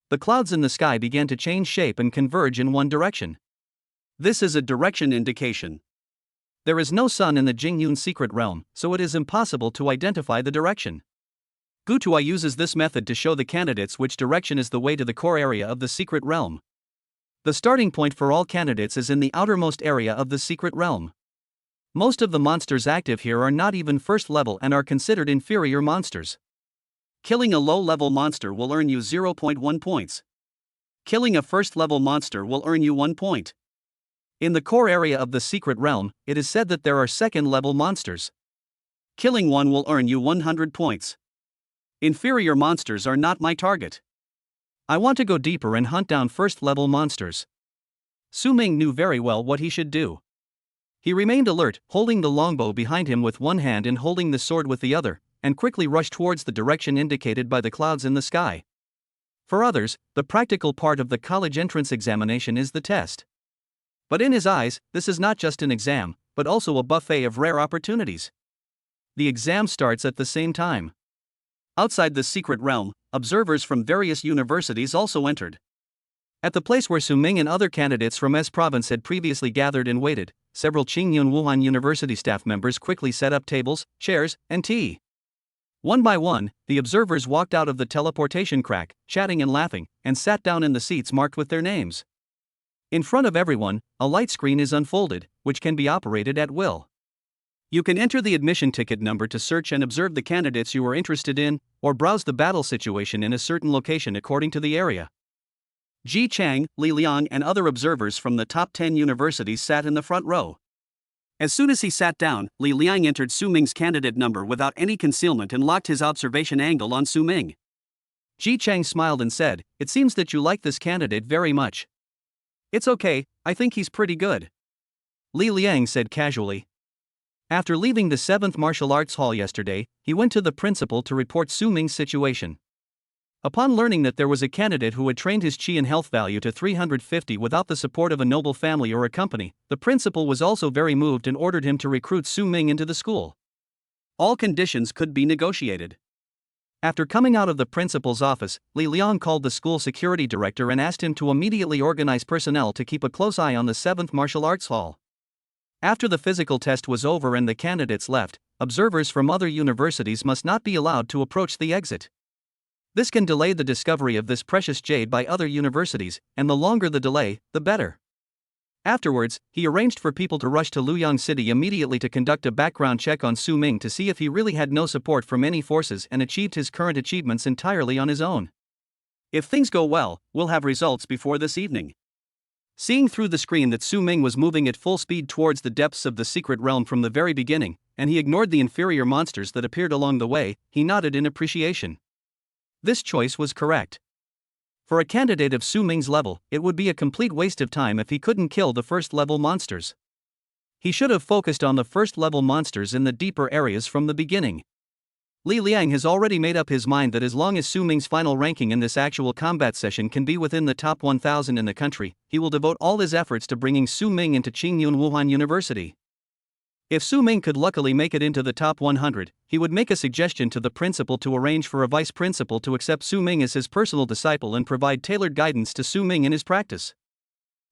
The clouds in the sky began to change shape and converge in one direction. This is a direction indication. There is no sun in the Jingyun secret realm, so it is impossible to identify the direction. Gutua uses this method to show the candidates which direction is the way to the core area of the secret realm. The starting point for all candidates is in the outermost area of the secret realm. Most of the monsters active here are not even first level and are considered inferior monsters. Killing a low-level monster will earn you 0.1 points. Killing a first-level monster will earn you 1 point. In the core area of the secret realm, it is said that there are second-level monsters. Killing one will earn you 100 points. Inferior monsters are not my target. I want to go deeper and hunt down first-level monsters. Su Ming knew very well what he should do. He remained alert, holding the longbow behind him with one hand and holding the sword with the other, and quickly rushed towards the direction indicated by the clouds in the sky. For others, the practical part of the college entrance examination is the test. But in his eyes, this is not just an exam, but also a buffet of rare opportunities. The exam starts at the same time. Outside the secret realm, observers from various universities also entered. At the place where Su Ming and other candidates from S province had previously gathered and waited, several Qingyun Wuhan University staff members quickly set up tables, chairs, and tea. One by one, the observers walked out of the teleportation crack, chatting and laughing, and sat down in the seats marked with their names. In front of everyone, a light screen is unfolded, which can be operated at will. You can enter the admission ticket number to search and observe the candidates you are interested in, or browse the battle situation in a certain location according to the area. Xiang, Li Liang, and other observers from the top 10 universities sat in the front row. As soon as he sat down, Li Liang entered Su Ming's candidate number without any concealment and locked his observation angle on Su Ming. Xiang smiled and said, "It seems that you like this candidate very much." "It's okay, I think he's pretty good," Li Liang said casually. After leaving the 7th Martial Arts Hall yesterday, he went to the principal to report Su Ming's situation. Upon learning that there was a candidate who had trained his chi and health value to 350 without the support of a noble family or a company, the principal was also very moved and ordered him to recruit Su Ming into the school. All conditions could be negotiated. After coming out of the principal's office, Li Liang called the school security director and asked him to immediately organize personnel to keep a close eye on the 7th Martial Arts Hall. After the physical test was over and the candidates left, observers from other universities must not be allowed to approach the exit. This can delay the discovery of this precious jade by other universities, and the longer the delay, the better. Afterwards, he arranged for people to rush to Luoyang City immediately to conduct a background check on Su Ming to see if he really had no support from any forces and achieved his current achievements entirely on his own. If things go well, we'll have results before this evening. Seeing through the screen that Su Ming was moving at full speed towards the depths of the secret realm from the very beginning, and he ignored the inferior monsters that appeared along the way, he nodded in appreciation. This choice was correct. For a candidate of Su Ming's level, it would be a complete waste of time if he couldn't kill the first-level monsters. He should have focused on the first-level monsters in the deeper areas from the beginning. Li Liang has already made up his mind that as long as Su Ming's final ranking in this actual combat session can be within the top 1,000 in the country, he will devote all his efforts to bringing Su Ming into Qingyun Wuhan University. If Su Ming could luckily make it into the top 100, he would make a suggestion to the principal to arrange for a vice principal to accept Su Ming as his personal disciple and provide tailored guidance to Su Ming in his practice.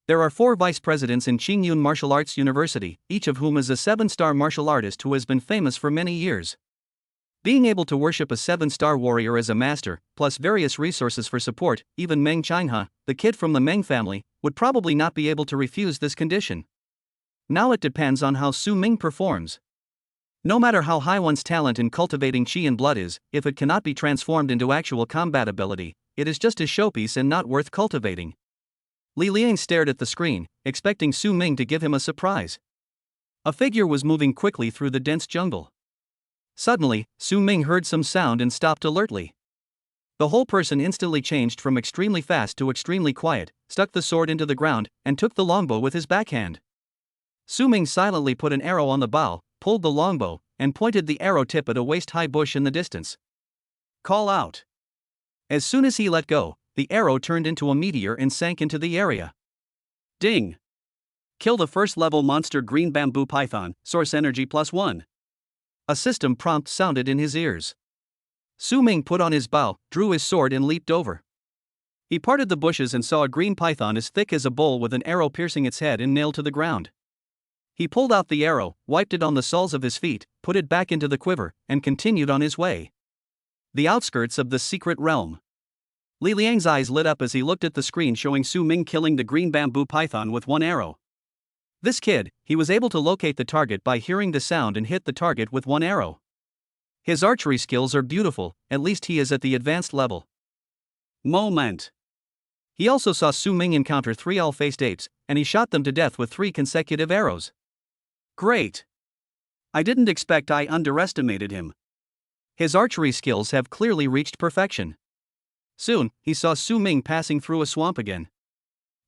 There are 4 vice presidents in Qingyun Martial Arts University, each of whom is a 7-star martial artist who has been famous for many years. Being able to worship a 7-star warrior as a master, plus various resources for support, even Meng Changhe, the kid from the Meng family, would probably not be able to refuse this condition. Now it depends on how Su Ming performs. No matter how high one's talent in cultivating chi and blood is, if it cannot be transformed into actual combat ability, it is just a showpiece and not worth cultivating. Li Liang stared at the screen, expecting Su Ming to give him a surprise. A figure was moving quickly through the dense jungle. Suddenly, Su Ming heard some sound and stopped alertly. The whole person instantly changed from extremely fast to extremely quiet, stuck the sword into the ground, and took the longbow with his backhand. Su Ming silently put an arrow on the bow, pulled the longbow, and pointed the arrow tip at a waist-high bush in the distance. Call out. As soon as he let go, the arrow turned into a meteor and sank into the area. Ding! Kill the first-level monster green bamboo python, source energy +1. A system prompt sounded in his ears. Su Ming put on his bow, drew his sword and leaped over. He parted the bushes and saw a green python as thick as a bowl with an arrow piercing its head and nailed to the ground. He pulled out the arrow, wiped it on the soles of his feet, put it back into the quiver, and continued on his way. The outskirts of the secret realm. Li Liang's eyes lit up as he looked at the screen showing Su Ming killing the green bamboo python with one arrow. This kid, he was able to locate the target by hearing the sound and hit the target with one arrow. His archery skills are beautiful, at least he is at the advanced level. Moment. He also saw Su Ming encounter 3 all-faced apes, and he shot them to death with 3 consecutive arrows. Great. I didn't expect I underestimated him. His archery skills have clearly reached perfection. Soon, he saw Su Ming passing through a swamp again.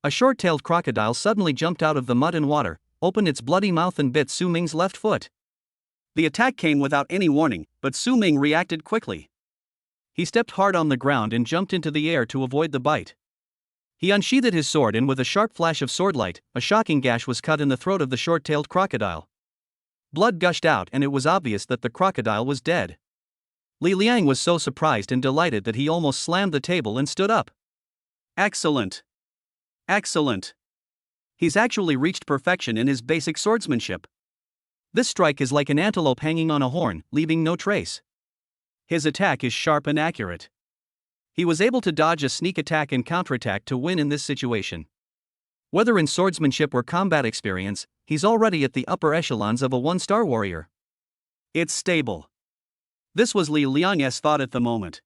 A short-tailed crocodile suddenly jumped out of the mud and water, opened its bloody mouth and bit Su Ming's left foot. The attack came without any warning, but Su Ming reacted quickly. He stepped hard on the ground and jumped into the air to avoid the bite. He unsheathed his sword, and with a sharp flash of swordlight, a shocking gash was cut in the throat of the short-tailed crocodile. Blood gushed out, and it was obvious that the crocodile was dead. Li Liang was so surprised and delighted that he almost slammed the table and stood up. Excellent. Excellent. He's actually reached perfection in his basic swordsmanship. This strike is like an antelope hanging on a horn, leaving no trace. His attack is sharp and accurate. He was able to dodge a sneak attack and counterattack to win in this situation. Whether in swordsmanship or combat experience, he's already at the upper echelons of a 1-star warrior. It's stable. This was Li Liang's thought at the moment.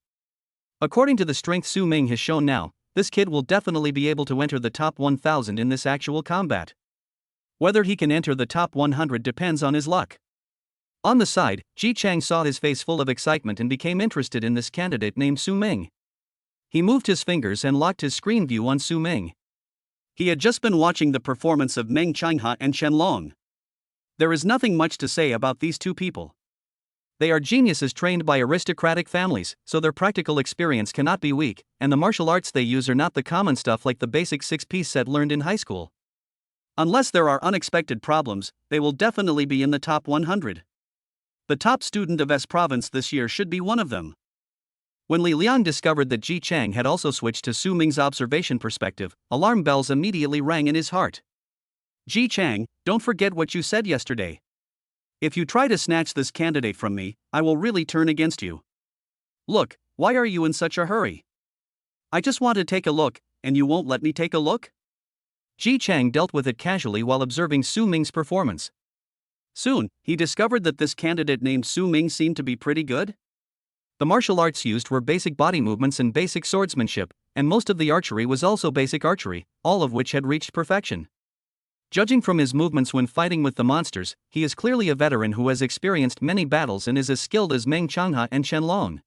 According to the strength Su Ming has shown now, this kid will definitely be able to enter the top 1000 in this actual combat. Whether he can enter the top 100 depends on his luck. On the side, Xiang saw his face full of excitement and became interested in this candidate named Su Ming. He moved his fingers and locked his screen view on Su Ming. He had just been watching the performance of Meng Qianghe and Shenlong. There is nothing much to say about these two people. They are geniuses trained by aristocratic families, so their practical experience cannot be weak, and the martial arts they use are not the common stuff like the basic 6-piece set learned in high school. Unless there are unexpected problems, they will definitely be in the top 100. The top student of S province this year should be one of them. When Li Liang discovered that Xiang had also switched to Su Ming's observation perspective, alarm bells immediately rang in his heart. Xiang, don't forget what you said yesterday. If you try to snatch this candidate from me, I will really turn against you. Look, why are you in such a hurry? I just want to take a look, and you won't let me take a look? Xiang dealt with it casually while observing Su Ming's performance. Soon, he discovered that this candidate named Su Ming seemed to be pretty good. The martial arts used were basic body movements and basic swordsmanship, and most of the archery was also basic archery, all of which had reached perfection. Judging from his movements when fighting with the monsters, he is clearly a veteran who has experienced many battles and is as skilled as Meng Qianghe and Shenlong.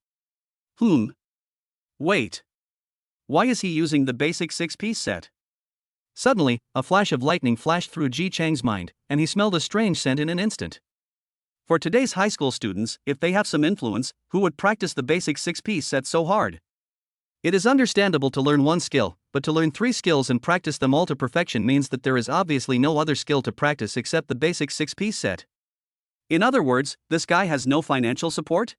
Wait. Why is he using the basic 6-piece set? Suddenly, a flash of lightning flashed through Xiang's mind, and he smelled a strange scent in an instant. For today's high school students, if they have some influence, who would practice the basic 6-piece set so hard? It is understandable to learn one skill, but to learn 3 skills and practice them all to perfection means that there is obviously no other skill to practice except the basic 6-piece set. In other words, this guy has no financial support?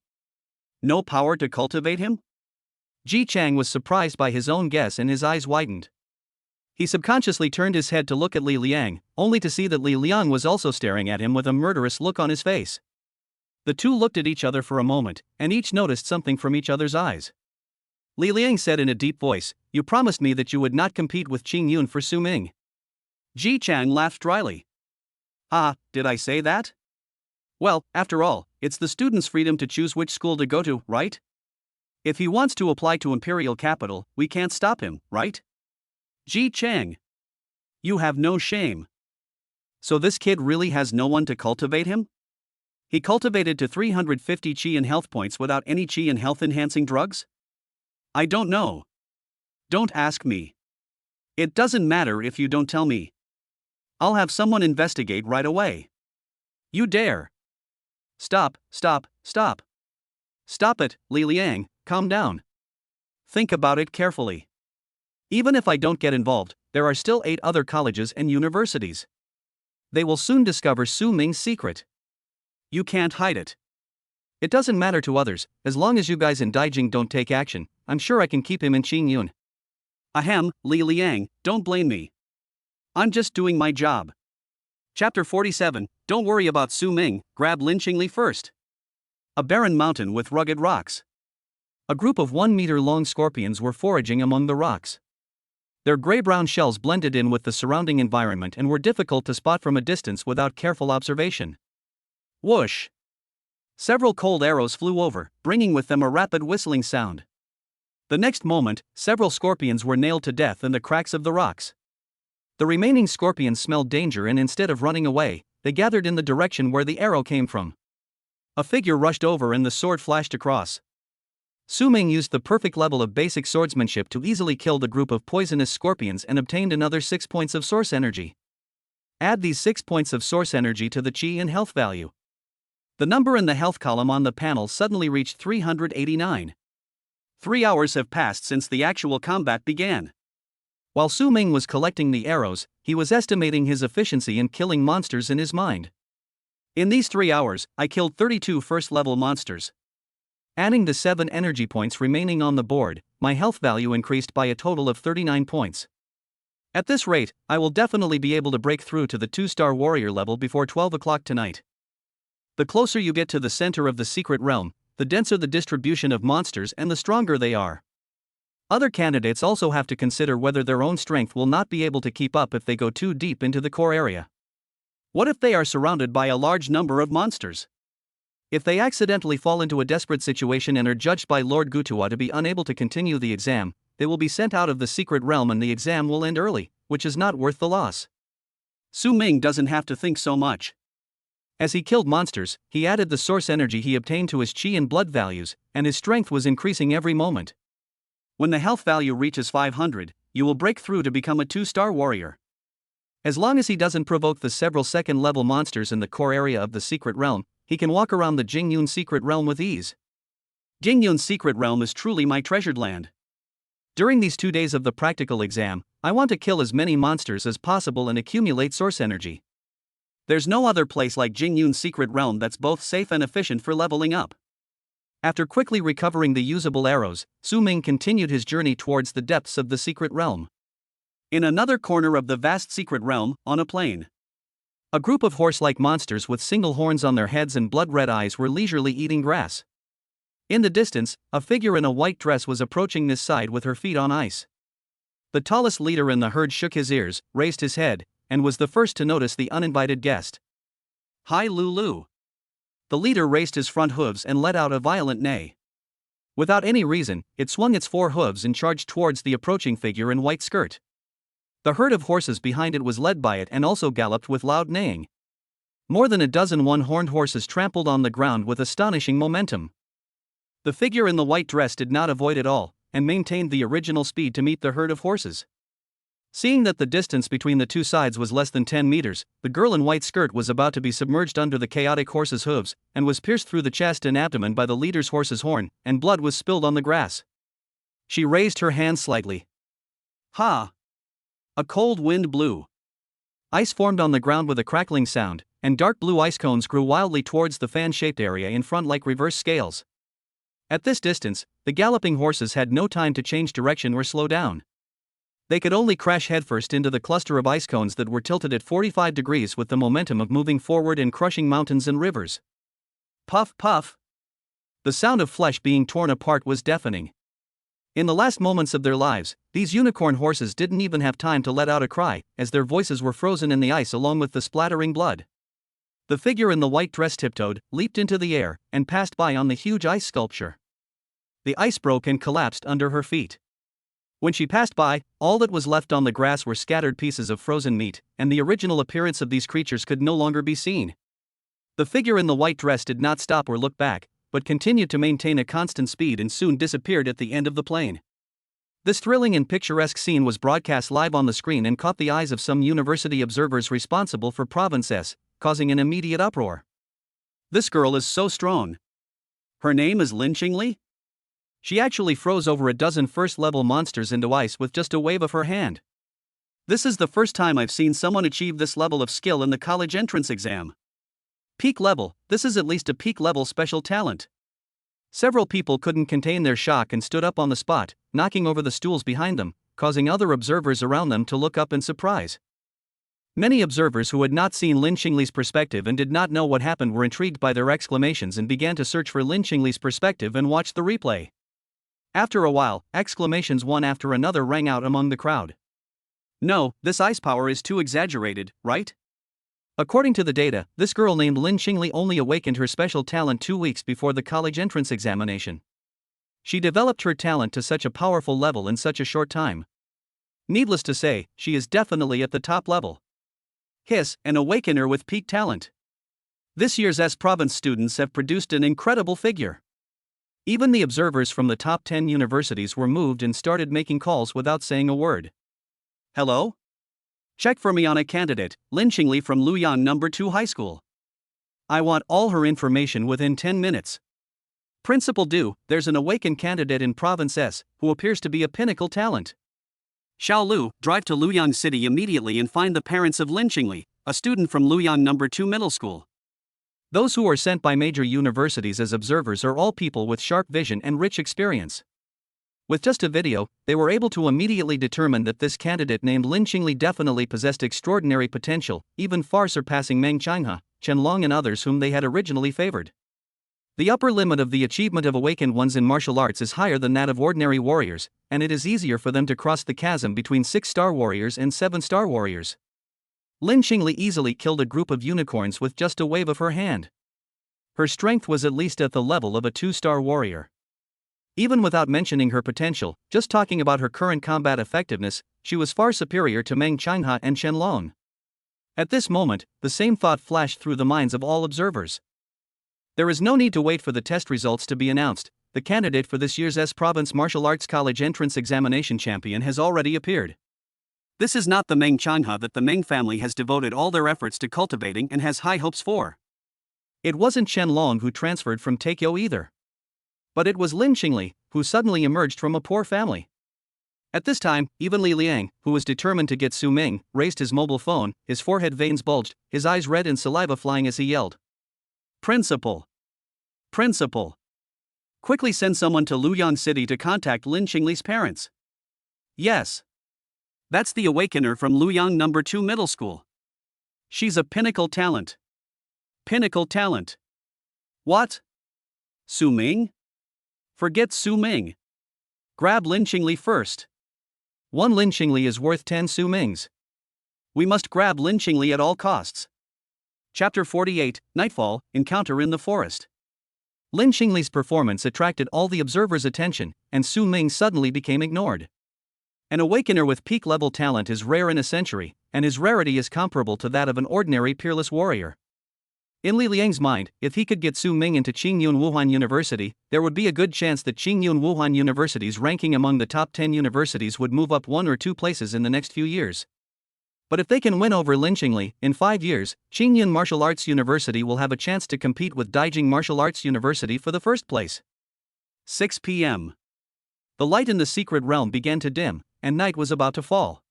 No power to cultivate him? Xiang was surprised by his own guess and his eyes widened. He subconsciously turned his head to look at Li Liang, only to see that Li Liang was also staring at him with a murderous look on his face. The two looked at each other for a moment, and each noticed something from each other's eyes. Li Liang said in a deep voice, "You promised me that you would not compete with Qing Yun for Su Ming." Xiang laughed dryly. Did I say that? Well, after all, it's the student's freedom to choose which school to go to, right? If he wants to apply to Imperial Capital, we can't stop him, right? Xiang. You have no shame. So this kid really has no one to cultivate him? He cultivated to 350 Qi in health points without any Qi in health-enhancing drugs? I don't know. Don't ask me. It doesn't matter if you don't tell me. I'll have someone investigate right away. You dare. Stop. Stop it, Li Liang, calm down. Think about it carefully. Even if I don't get involved, there are still 8 other colleges and universities. They will soon discover Su Ming's secret. You can't hide it. It doesn't matter to others, as long as you guys in Daijing don't take action, I'm sure I can keep him in Qing Yun. Ahem, Li Liang, don't blame me. I'm just doing my job. Chapter 47, Don't worry about Su Ming, grab Lin Qingli first. A barren mountain with rugged rocks. A group of 1-meter-long scorpions were foraging among the rocks. Their gray-brown shells blended in with the surrounding environment and were difficult to spot from a distance without careful observation. Whoosh! Several cold arrows flew over, bringing with them a rapid whistling sound. The next moment, several scorpions were nailed to death in the cracks of the rocks. The remaining scorpions smelled danger and instead of running away, they gathered in the direction where the arrow came from. A figure rushed over and the sword flashed across. Su Ming used the perfect level of basic swordsmanship to easily kill the group of poisonous scorpions and obtained another 6 points of source energy. Add these 6 points of source energy to the chi and health value. The number in the health column on the panel suddenly reached 389. 3 hours have passed since the actual combat began. While Su Ming was collecting the arrows, he was estimating his efficiency in killing monsters in his mind. In these 3 hours, I killed 32 first-level monsters. Adding the 7 energy points remaining on the board, my health value increased by a total of 39 points. At this rate, I will definitely be able to break through to the 2-star warrior level before 12 o'clock tonight. The closer you get to the center of the secret realm, the denser the distribution of monsters and the stronger they are. Other candidates also have to consider whether their own strength will not be able to keep up if they go too deep into the core area. What if they are surrounded by a large number of monsters? If they accidentally fall into a desperate situation and are judged by Lord Gutua to be unable to continue the exam, they will be sent out of the secret realm and the exam will end early, which is not worth the loss. Su Ming doesn't have to think so much. As he killed monsters, he added the source energy he obtained to his chi and blood values, and his strength was increasing every moment. When the health value reaches 500, you will break through to become a 2-star warrior. As long as he doesn't provoke the several second-level monsters in the core area of the secret realm, he can walk around the Jingyun secret realm with ease. Jingyun's secret realm is truly my treasured land. During these 2 days of the practical exam, I want to kill as many monsters as possible and accumulate source energy. There's no other place like Jingyun's secret realm that's both safe and efficient for leveling up. After quickly recovering the usable arrows, Su Ming continued his journey towards the depths of the secret realm. In another corner of the vast secret realm, on a plain, a group of horse-like monsters with single horns on their heads and blood-red eyes were leisurely eating grass. In the distance, a figure in a white dress was approaching this side with her feet on ice. The tallest leader in the herd shook his ears, raised his head, and was the first to notice the uninvited guest. "Hi Lulu." The leader raised his front hooves and let out a violent neigh. Without any reason, it swung its 4 hooves and charged towards the approaching figure in white skirt. The herd of horses behind it was led by it and also galloped with loud neighing. More than a dozen one-horned horses trampled on the ground with astonishing momentum. The figure in the white dress did not avoid at all, and maintained the original speed to meet the herd of horses. Seeing that the distance between the two sides was less than 10 meters, the girl in white skirt was about to be submerged under the chaotic horse's hooves, and was pierced through the chest and abdomen by the leader's horse's horn, and blood was spilled on the grass. She raised her hand slightly. Ha! A cold wind blew. Ice formed on the ground with a crackling sound, and dark blue ice cones grew wildly towards the fan-shaped area in front like reverse scales. At this distance, the galloping horses had no time to change direction or slow down. They could only crash headfirst into the cluster of ice cones that were tilted at 45 degrees with the momentum of moving forward and crushing mountains and rivers. Puff, puff. The sound of flesh being torn apart was deafening. In the last moments of their lives, these unicorn horses didn't even have time to let out a cry, as their voices were frozen in the ice along with the splattering blood. The figure in the white dress tiptoed, leaped into the air, and passed by on the huge ice sculpture. The ice broke and collapsed under her feet. When she passed by, all that was left on the grass were scattered pieces of frozen meat, and the original appearance of these creatures could no longer be seen. The figure in the white dress did not stop or look back, but continued to maintain a constant speed and soon disappeared at the end of the plain. This thrilling and picturesque scene was broadcast live on the screen and caught the eyes of some university observers responsible for Province S, causing an immediate uproar. This girl is so strong. Her name is Lin Qingli? She actually froze over a dozen first-level monsters into ice with just a wave of her hand. This is the first time I've seen someone achieve this level of skill in the college entrance exam. Peak level, this is at least a peak-level special talent. Several people couldn't contain their shock and stood up on the spot, knocking over the stools behind them, causing other observers around them to look up in surprise. Many observers who had not seen Lin Qingli's perspective and did not know what happened were intrigued by their exclamations and began to search for Lin Qingli's perspective and watch the replay. After a while, exclamations one after another rang out among the crowd. No, this ice power is too exaggerated, right? According to the data, this girl named Lin Qingli only awakened her special talent 2 weeks before the college entrance examination. She developed her talent to such a powerful level in such a short time. Needless to say, she is definitely at the top level. Hiss, an awakener with peak talent. This year's S province students have produced an incredible figure. Even the observers from the top 10 universities were moved and started making calls without saying a word. Hello? Check for me on a candidate, Lin Qingli from Luoyang No. 2 High School. I want all her information within 10 minutes. Principal Du, there's an awakened candidate in Province S, who appears to be a pinnacle talent. Xiao Lu, drive to Luoyang City immediately and find the parents of Lin Qingli, a student from Luoyang No. 2 Middle School. Those who are sent by major universities as observers are all people with sharp vision and rich experience. With just a video, they were able to immediately determine that this candidate named Lin Qingli definitely possessed extraordinary potential, even far surpassing Meng Qianhe, Qianlong and others whom they had originally favored. The upper limit of the achievement of awakened ones in martial arts is higher than that of ordinary warriors, and it is easier for them to cross the chasm between 6-star warriors and 7-star warriors. Lin Qingli easily killed a group of unicorns with just a wave of her hand. Her strength was at least at the level of a 2-star warrior. Even without mentioning her potential, just talking about her current combat effectiveness, she was far superior to Meng Qianhe and Qianlong. At this moment, the same thought flashed through the minds of all observers. There is no need to wait for the test results to be announced. The candidate for this year's S Province Martial Arts College Entrance Examination champion has already appeared. This is not the Meng Qianhe that the Meng family has devoted all their efforts to cultivating and has high hopes for. It wasn't Qianlong who transferred from Taekyo either. But it was Lin Qingli, who suddenly emerged from a poor family. At this time, even Li Liang, who was determined to get Su Ming, raised his mobile phone, his forehead veins bulged, his eyes red and saliva flying as he yelled. Principal! Principal! Quickly send someone to Luoyang City to contact Lin Qingli's parents. Yes. That's the awakener from Luoyang No. 2 Middle School. She's a pinnacle talent. Pinnacle talent. What? Su Ming? Forget Su Ming. Grab Lin Qingli first. 1 Lin Qingli is worth 10 Su Mings. We must grab Lin Qingli at all costs. Chapter 48, Nightfall, Encounter in the Forest. Lin Qingli's performance attracted all the observers' attention, and Su Ming suddenly became ignored. An awakener with peak-level talent is rare in a century, and his rarity is comparable to that of an ordinary peerless warrior. In Li Liang's mind, if he could get Su Ming into Qingyun Wuhan University, there would be a good chance that Qingyun Wuhan University's ranking among the top 10 universities would move up 1 or 2 places in the next few years. But if they can win over Lin Qingli, in 5 years, Qingyun Martial Arts University will have a chance to compete with Daijing Martial Arts University for the first place. 6 p.m. The light in the secret realm began to dim, and night was about to fall.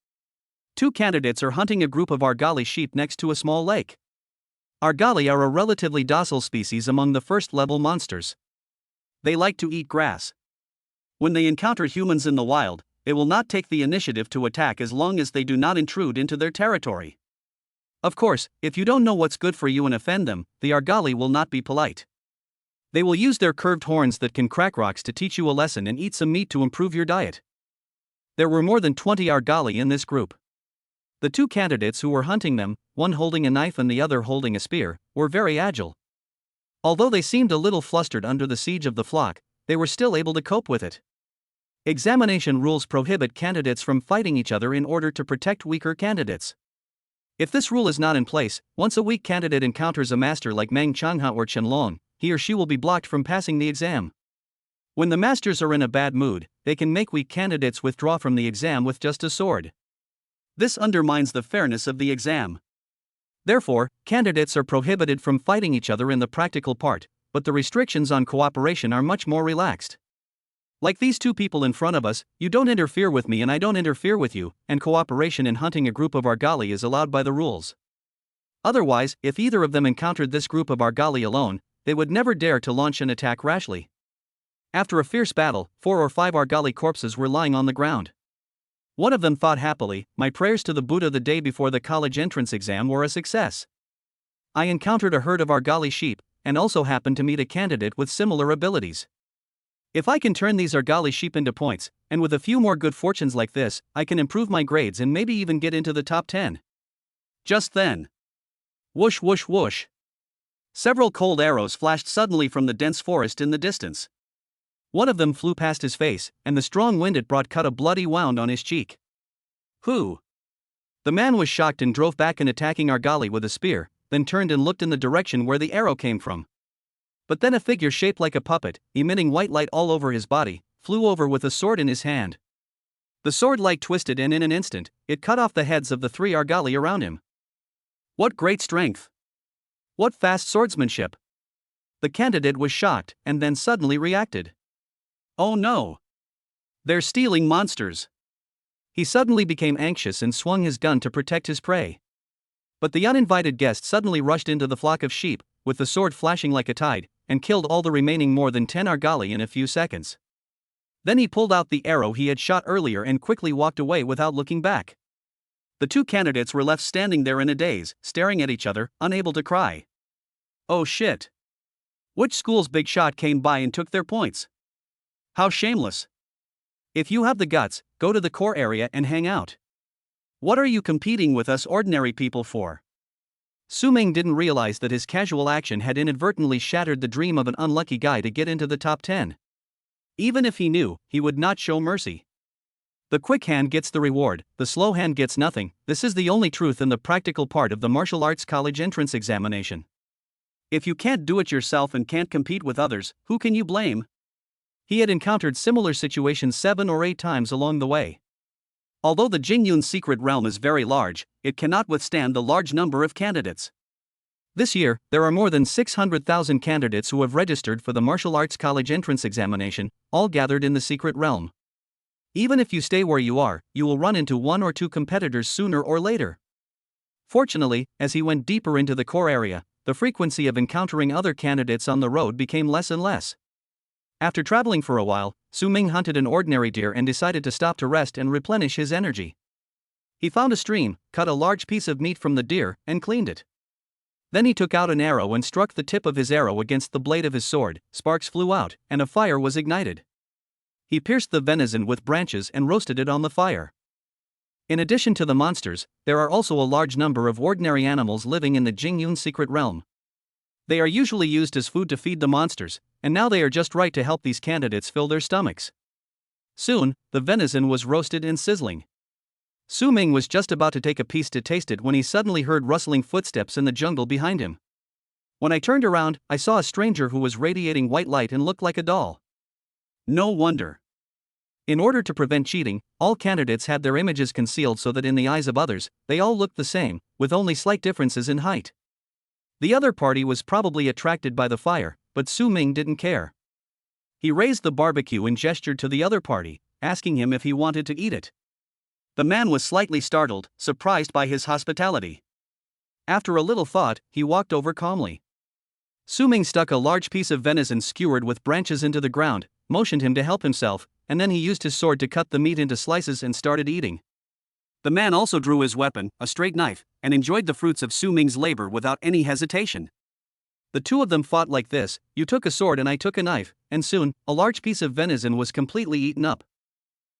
2 candidates are hunting a group of argali sheep next to a small lake. Argali are a relatively docile species among the first-level monsters. They like to eat grass. When they encounter humans in the wild, they will not take the initiative to attack as long as they do not intrude into their territory. Of course, if you don't know what's good for you and offend them, the argali will not be polite. They will use their curved horns that can crack rocks to teach you a lesson and eat some meat to improve your diet. There were more than 20 argali in this group. The 2 candidates who were hunting them, one holding a knife and the other holding a spear, were very agile. Although they seemed a little flustered under the siege of the flock, they were still able to cope with it. Examination rules prohibit candidates from fighting each other in order to protect weaker candidates. If this rule is not in place, once a weak candidate encounters a master like Meng Qianhe or Qianlong, he or she will be blocked from passing the exam. When the masters are in a bad mood, they can make weak candidates withdraw from the exam with just a sword. This undermines the fairness of the exam. Therefore, candidates are prohibited from fighting each other in the practical part, but the restrictions on cooperation are much more relaxed. Like these 2 people in front of us, you don't interfere with me and I don't interfere with you, and cooperation in hunting a group of argali is allowed by the rules. Otherwise, if either of them encountered this group of argali alone, they would never dare to launch an attack rashly. After a fierce battle, 4 or 5 argali corpses were lying on the ground. One of them thought happily, my prayers to the Buddha the day before the college entrance exam were a success. I encountered a herd of argali sheep, and also happened to meet a candidate with similar abilities. If I can turn these argali sheep into points, and with a few more good fortunes like this, I can improve my grades and maybe even get into the top 10. Just then, Whoosh whoosh whoosh. Several cold arrows flashed suddenly from the dense forest in the distance. One of them flew past his face, and the strong wind it brought cut a bloody wound on his cheek. Who? The man was shocked and drove back, and attacking Argali with a spear, then turned and looked in the direction where the arrow came from. But then a figure shaped like a puppet, emitting white light all over his body, flew over with a sword in his hand. The sword light twisted, and in an instant, it cut off the heads of the 3 Argali around him. What great strength! What fast swordsmanship! The candidate was shocked, and then suddenly reacted. Oh no! They're stealing monsters! He suddenly became anxious and swung his gun to protect his prey. But the uninvited guest suddenly rushed into the flock of sheep, with the sword flashing like a tide, and killed all the remaining more than 10 Argali in a few seconds. Then he pulled out the arrow he had shot earlier and quickly walked away without looking back. The 2 candidates were left standing there in a daze, staring at each other, unable to cry. Oh shit! Which school's big shot came by and took their points? How shameless! If you have the guts, go to the core area and hang out. What are you competing with us ordinary people for? Su Ming didn't realize that his casual action had inadvertently shattered the dream of an unlucky guy to get into the top 10. Even if he knew, he would not show mercy. The quick hand gets the reward, the slow hand gets nothing. This is the only truth in the practical part of the martial arts college entrance examination. If you can't do it yourself and can't compete with others, who can you blame? He had encountered similar situations 7 or 8 times along the way. Although the Jingyun secret realm is very large, it cannot withstand the large number of candidates. This year, there are more than 600,000 candidates who have registered for the martial arts college entrance examination, all gathered in the secret realm. Even if you stay where you are, you will run into 1 or 2 competitors sooner or later. Fortunately, as he went deeper into the core area, the frequency of encountering other candidates on the road became less and less. After traveling for a while, Su Ming hunted an ordinary deer and decided to stop to rest and replenish his energy. He found a stream, cut a large piece of meat from the deer, and cleaned it. Then he took out an arrow and struck the tip of his arrow against the blade of his sword. Sparks flew out, and a fire was ignited. He pierced the venison with branches and roasted it on the fire. In addition to the monsters, there are also a large number of ordinary animals living in the Jingyun secret realm. They are usually used as food to feed the monsters, and now they are just right to help these candidates fill their stomachs. Soon, the venison was roasted and sizzling. Su Ming was just about to take a piece to taste it when he suddenly heard rustling footsteps in the jungle behind him. When I turned around, I saw a stranger who was radiating white light and looked like a doll. No wonder. In order to prevent cheating, all candidates had their images concealed so that in the eyes of others, they all looked the same, with only slight differences in height. The other party was probably attracted by the fire, but Su Ming didn't care. He raised the barbecue and gestured to the other party, asking him if he wanted to eat it. The man was slightly startled, surprised by his hospitality. After a little thought, he walked over calmly. Su Ming stuck a large piece of venison skewered with branches into the ground, motioned him to help himself, and then he used his sword to cut the meat into slices and started eating. The man also drew his weapon, a straight knife, and enjoyed the fruits of Su Ming's labor without any hesitation. The 2 of them fought like this: you took a sword and I took a knife, and soon, a large piece of venison was completely eaten up.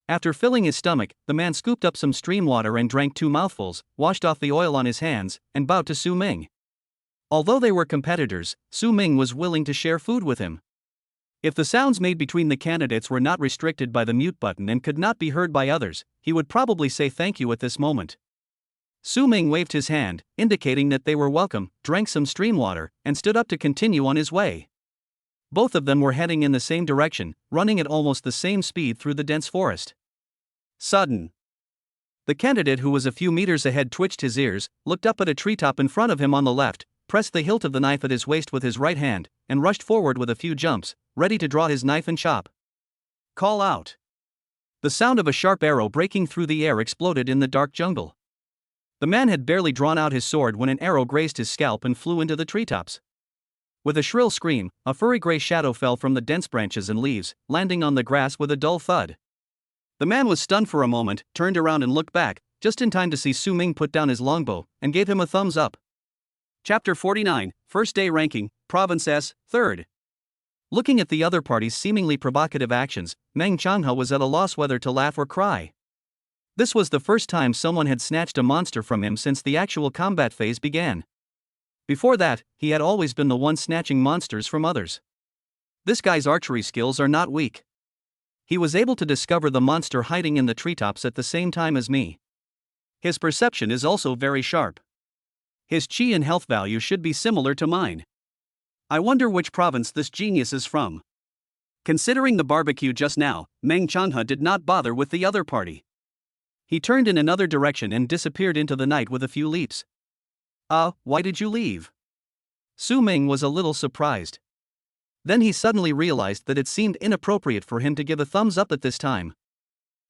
After filling his stomach, the man scooped up some stream water and drank 2 mouthfuls, washed off the oil on his hands, and bowed to Su Ming. Although they were competitors, Su Ming was willing to share food with him. If the sounds made between the candidates were not restricted by the mute button and could not be heard by others, he would probably say thank you at this moment. Su Ming waved his hand, indicating that they were welcome, drank some stream water, and stood up to continue on his way. Both of them were heading in the same direction, running at almost the same speed through the dense forest. Sudden. The candidate who was a few meters ahead twitched his ears, looked up at a treetop in front of him on the left, pressed the hilt of the knife at his waist with his right hand, and rushed forward with a few jumps, ready to draw his knife and chop. Call out. The sound of a sharp arrow breaking through the air exploded in the dark jungle. The man had barely drawn out his sword when an arrow grazed his scalp and flew into the treetops. With a shrill scream, a furry gray shadow fell from the dense branches and leaves, landing on the grass with a dull thud. The man was stunned for a moment, turned around and looked back, just in time to see Su Ming put down his longbow, and gave him a thumbs up. Chapter 49, First Day Ranking, Province S, 3rd. Looking at the other party's seemingly provocative actions, Meng Changhe was at a loss whether to laugh or cry. This was the first time someone had snatched a monster from him since the actual combat phase began. Before that, he had always been the one snatching monsters from others. This guy's archery skills are not weak. He was able to discover the monster hiding in the treetops at the same time as me. His perception is also very sharp. His chi and health value should be similar to mine. I wonder which province this genius is from. Considering the barbecue just now, Meng Changhe did not bother with the other party. He turned in another direction and disappeared into the night with a few leaps. Why did you leave? Su Ming was a little surprised. Then he suddenly realized that it seemed inappropriate for him to give a thumbs up at this time.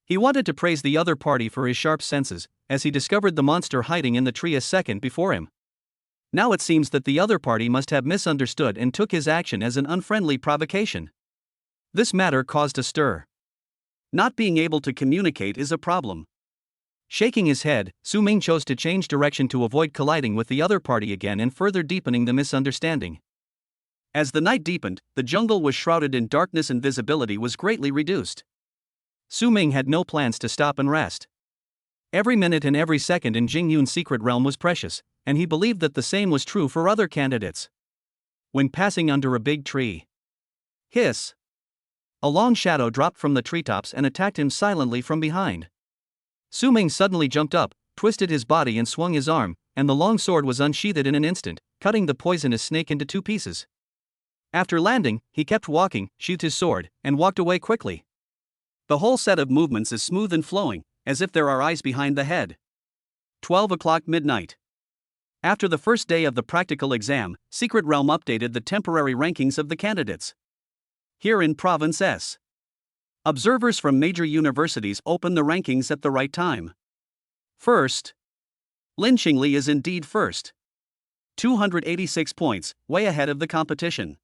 He wanted to praise the other party for his sharp senses, as he discovered the monster hiding in the tree a second before him. Now it seems that the other party must have misunderstood and took his action as an unfriendly provocation. This matter caused a stir. Not being able to communicate is a problem. Shaking his head, Su Ming chose to change direction to avoid colliding with the other party again and further deepening the misunderstanding. As the night deepened, the jungle was shrouded in darkness and visibility was greatly reduced. Su Ming had no plans to stop and rest. Every minute and every second in Jingyun's secret realm was precious, and he believed that the same was true for other candidates. When passing under a big tree. Hiss! A long shadow dropped from the treetops and attacked him silently from behind. Su Ming suddenly jumped up, twisted his body and swung his arm, and the long sword was unsheathed in an instant, cutting the poisonous snake into 2 pieces. After landing, he kept walking, sheathed his sword, and walked away quickly. The whole set of movements is smooth and flowing, as if there are eyes behind the head. 12 o'clock midnight. After the first day of the practical exam, Secret Realm updated the temporary rankings of the candidates. Here in Province S. Observers from major universities open the rankings at the right time. First, Lin Qingli is indeed first. 286 points, way ahead of the competition.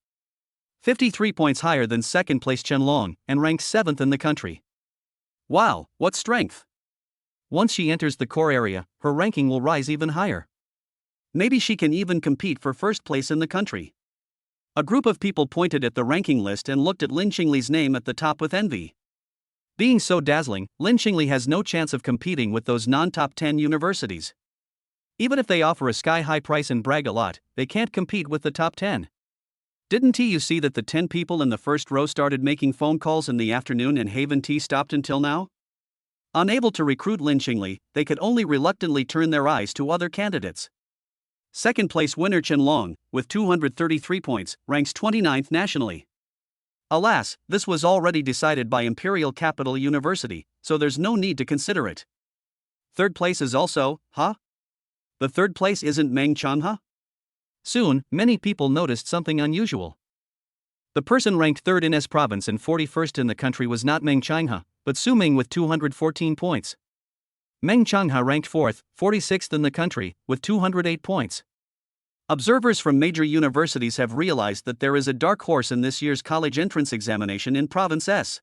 53 points higher than second place Qianlong, and ranked 7th in the country. Wow, what strength! Once she enters the core area, her ranking will rise even higher. Maybe she can even compete for first place in the country. A group of people pointed at the ranking list and looked at Lin Qingli's name at the top with envy. Being so dazzling, Lin Qingli has no chance of competing with those non-top 10 universities. Even if they offer a sky-high price and brag a lot, they can't compete with the top 10. Didn't you see that the 10 people in the first row started making phone calls in the afternoon and Haven Tea stopped until now? Unable to recruit Lin Qingli, they could only reluctantly turn their eyes to other candidates. Second place winner Qianlong, with 233 points, ranks 29th nationally. Alas, this was already decided by Imperial Capital University, so there's no need to consider it. Third place is also, The third place isn't Meng Changhe? Soon, many people noticed something unusual. The person ranked 3rd in S province and 41st in the country was not Meng Changhe, but Su Ming with 214 points. Meng Changhe ranked 4th, 46th in the country, with 208 points. Observers from major universities have realized that there is a dark horse in this year's college entrance examination in Province S.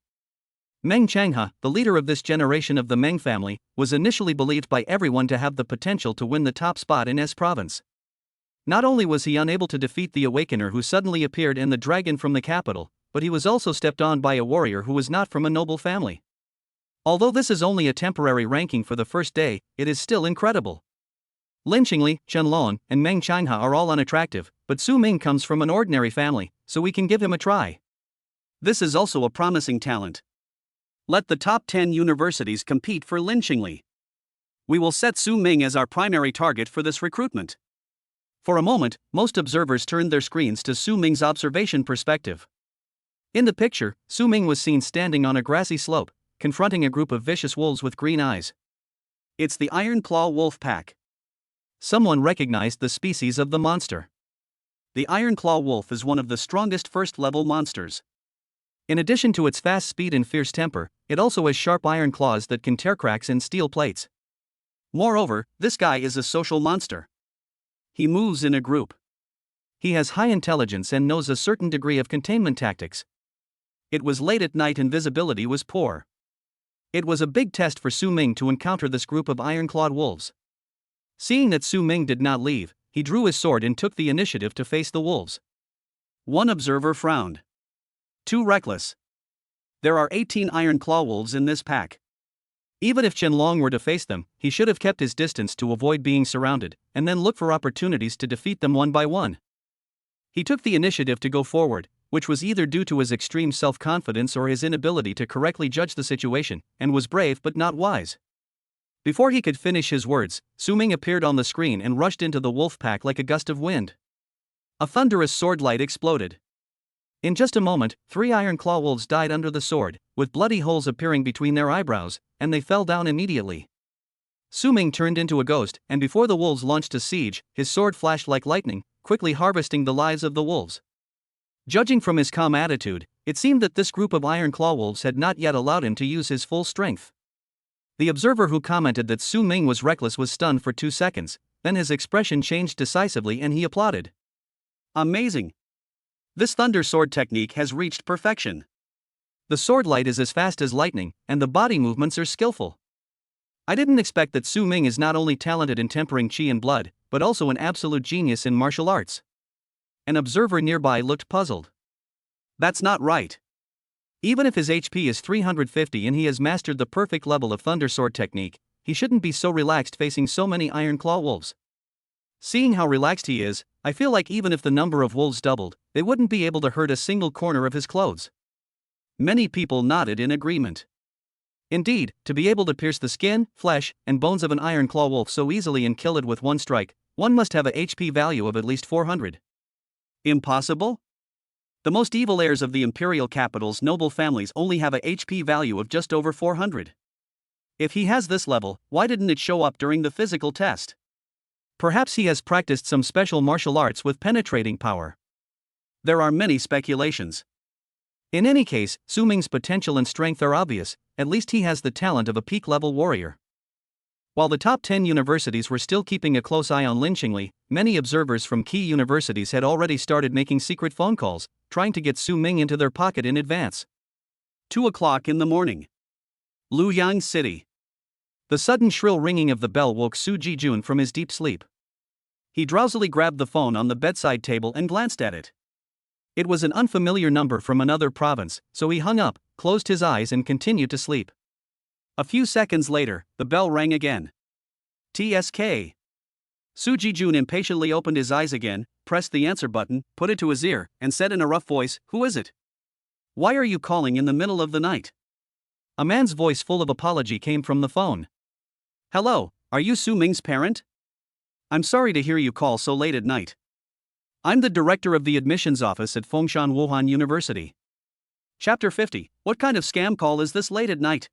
Meng Changhe, the leader of this generation of the Meng family, was initially believed by everyone to have the potential to win the top spot in S province. Not only was he unable to defeat the Awakener who suddenly appeared in the dragon from the capital, but he was also stepped on by a warrior who was not from a noble family. Although this is only a temporary ranking for the first day, it is still incredible. Lin Qingli, Qianlong, and Meng Changhe are all unattractive, but Su Ming comes from an ordinary family, so we can give him a try. This is also a promising talent. Let the top 10 universities compete for Lin Qingli. We will set Su Ming as our primary target for this recruitment. For a moment, most observers turned their screens to Su Ming's observation perspective. In the picture, Su Ming was seen standing on a grassy slope, confronting a group of vicious wolves with green eyes. It's the Iron Claw Wolf Pack. Someone recognized the species of the monster. The Iron Claw Wolf is one of the strongest first-level monsters. In addition to its fast speed and fierce temper, it also has sharp iron claws that can tear cracks in steel plates. Moreover, this guy is a social monster. He moves in a group. He has high intelligence and knows a certain degree of containment tactics. It was late at night and visibility was poor. It was a big test for Su Ming to encounter this group of iron-clawed wolves. Seeing that Su Ming did not leave, he drew his sword and took the initiative to face the wolves. One observer frowned. Too reckless. There are 18 iron claw wolves in this pack. Even if Qianlong were to face them, he should have kept his distance to avoid being surrounded, and then look for opportunities to defeat them one by one. He took the initiative to go forward, which was either due to his extreme self-confidence or his inability to correctly judge the situation, and was brave but not wise. Before he could finish his words, Su Ming appeared on the screen and rushed into the wolf pack like a gust of wind. A thunderous sword light exploded. In just a moment, 3 iron claw wolves died under the sword, with bloody holes appearing between their eyebrows, and they fell down immediately. Su Ming turned into a ghost, and before the wolves launched a siege, his sword flashed like lightning, quickly harvesting the lives of the wolves. Judging from his calm attitude, it seemed that this group of iron claw wolves had not yet allowed him to use his full strength. The observer who commented that Su Ming was reckless was stunned for 2 seconds, then his expression changed decisively and he applauded. Amazing! This thunder sword technique has reached perfection. The sword light is as fast as lightning, and the body movements are skillful. I didn't expect that Su Ming is not only talented in tempering qi and blood, but also an absolute genius in martial arts. An observer nearby looked puzzled. That's not right. Even if his HP is 350 and he has mastered the perfect level of thunder sword technique, he shouldn't be so relaxed facing so many iron claw wolves. Seeing how relaxed he is, I feel like even if the number of wolves doubled, they wouldn't be able to hurt a single corner of his clothes. Many people nodded in agreement. Indeed, to be able to pierce the skin, flesh, and bones of an iron claw wolf so easily and kill it with one strike, one must have a HP value of at least 400. Impossible? The most evil heirs of the imperial capital's noble families only have a HP value of just over 400. If he has this level, why didn't it show up during the physical test? Perhaps he has practiced some special martial arts with penetrating power. There are many speculations. In any case, Su Ming's potential and strength are obvious, at least he has the talent of a peak-level warrior. While the top 10 universities were still keeping a close eye on Lin Qingli, many observers from key universities had already started making secret phone calls, trying to get Su Ming into their pocket in advance. 2 o'clock in the morning. Luoyang City. The sudden shrill ringing of the bell woke Su Jijun from his deep sleep. He drowsily grabbed the phone on the bedside table and glanced at it. It was an unfamiliar number from another province, so he hung up, closed his eyes and continued to sleep. A few seconds later, the bell rang again. TSK. Su Jijun impatiently opened his eyes again, pressed the answer button, put it to his ear, and said in a rough voice, "Who is it? Why are you calling in the middle of the night?" A man's voice full of apology came from the phone. "Hello, are you Su Ming's parent? I'm sorry to hear you call so late at night. I'm the director of the admissions office at Fengshan Wuhan University." Chapter 50. What kind of scam call is this late at night?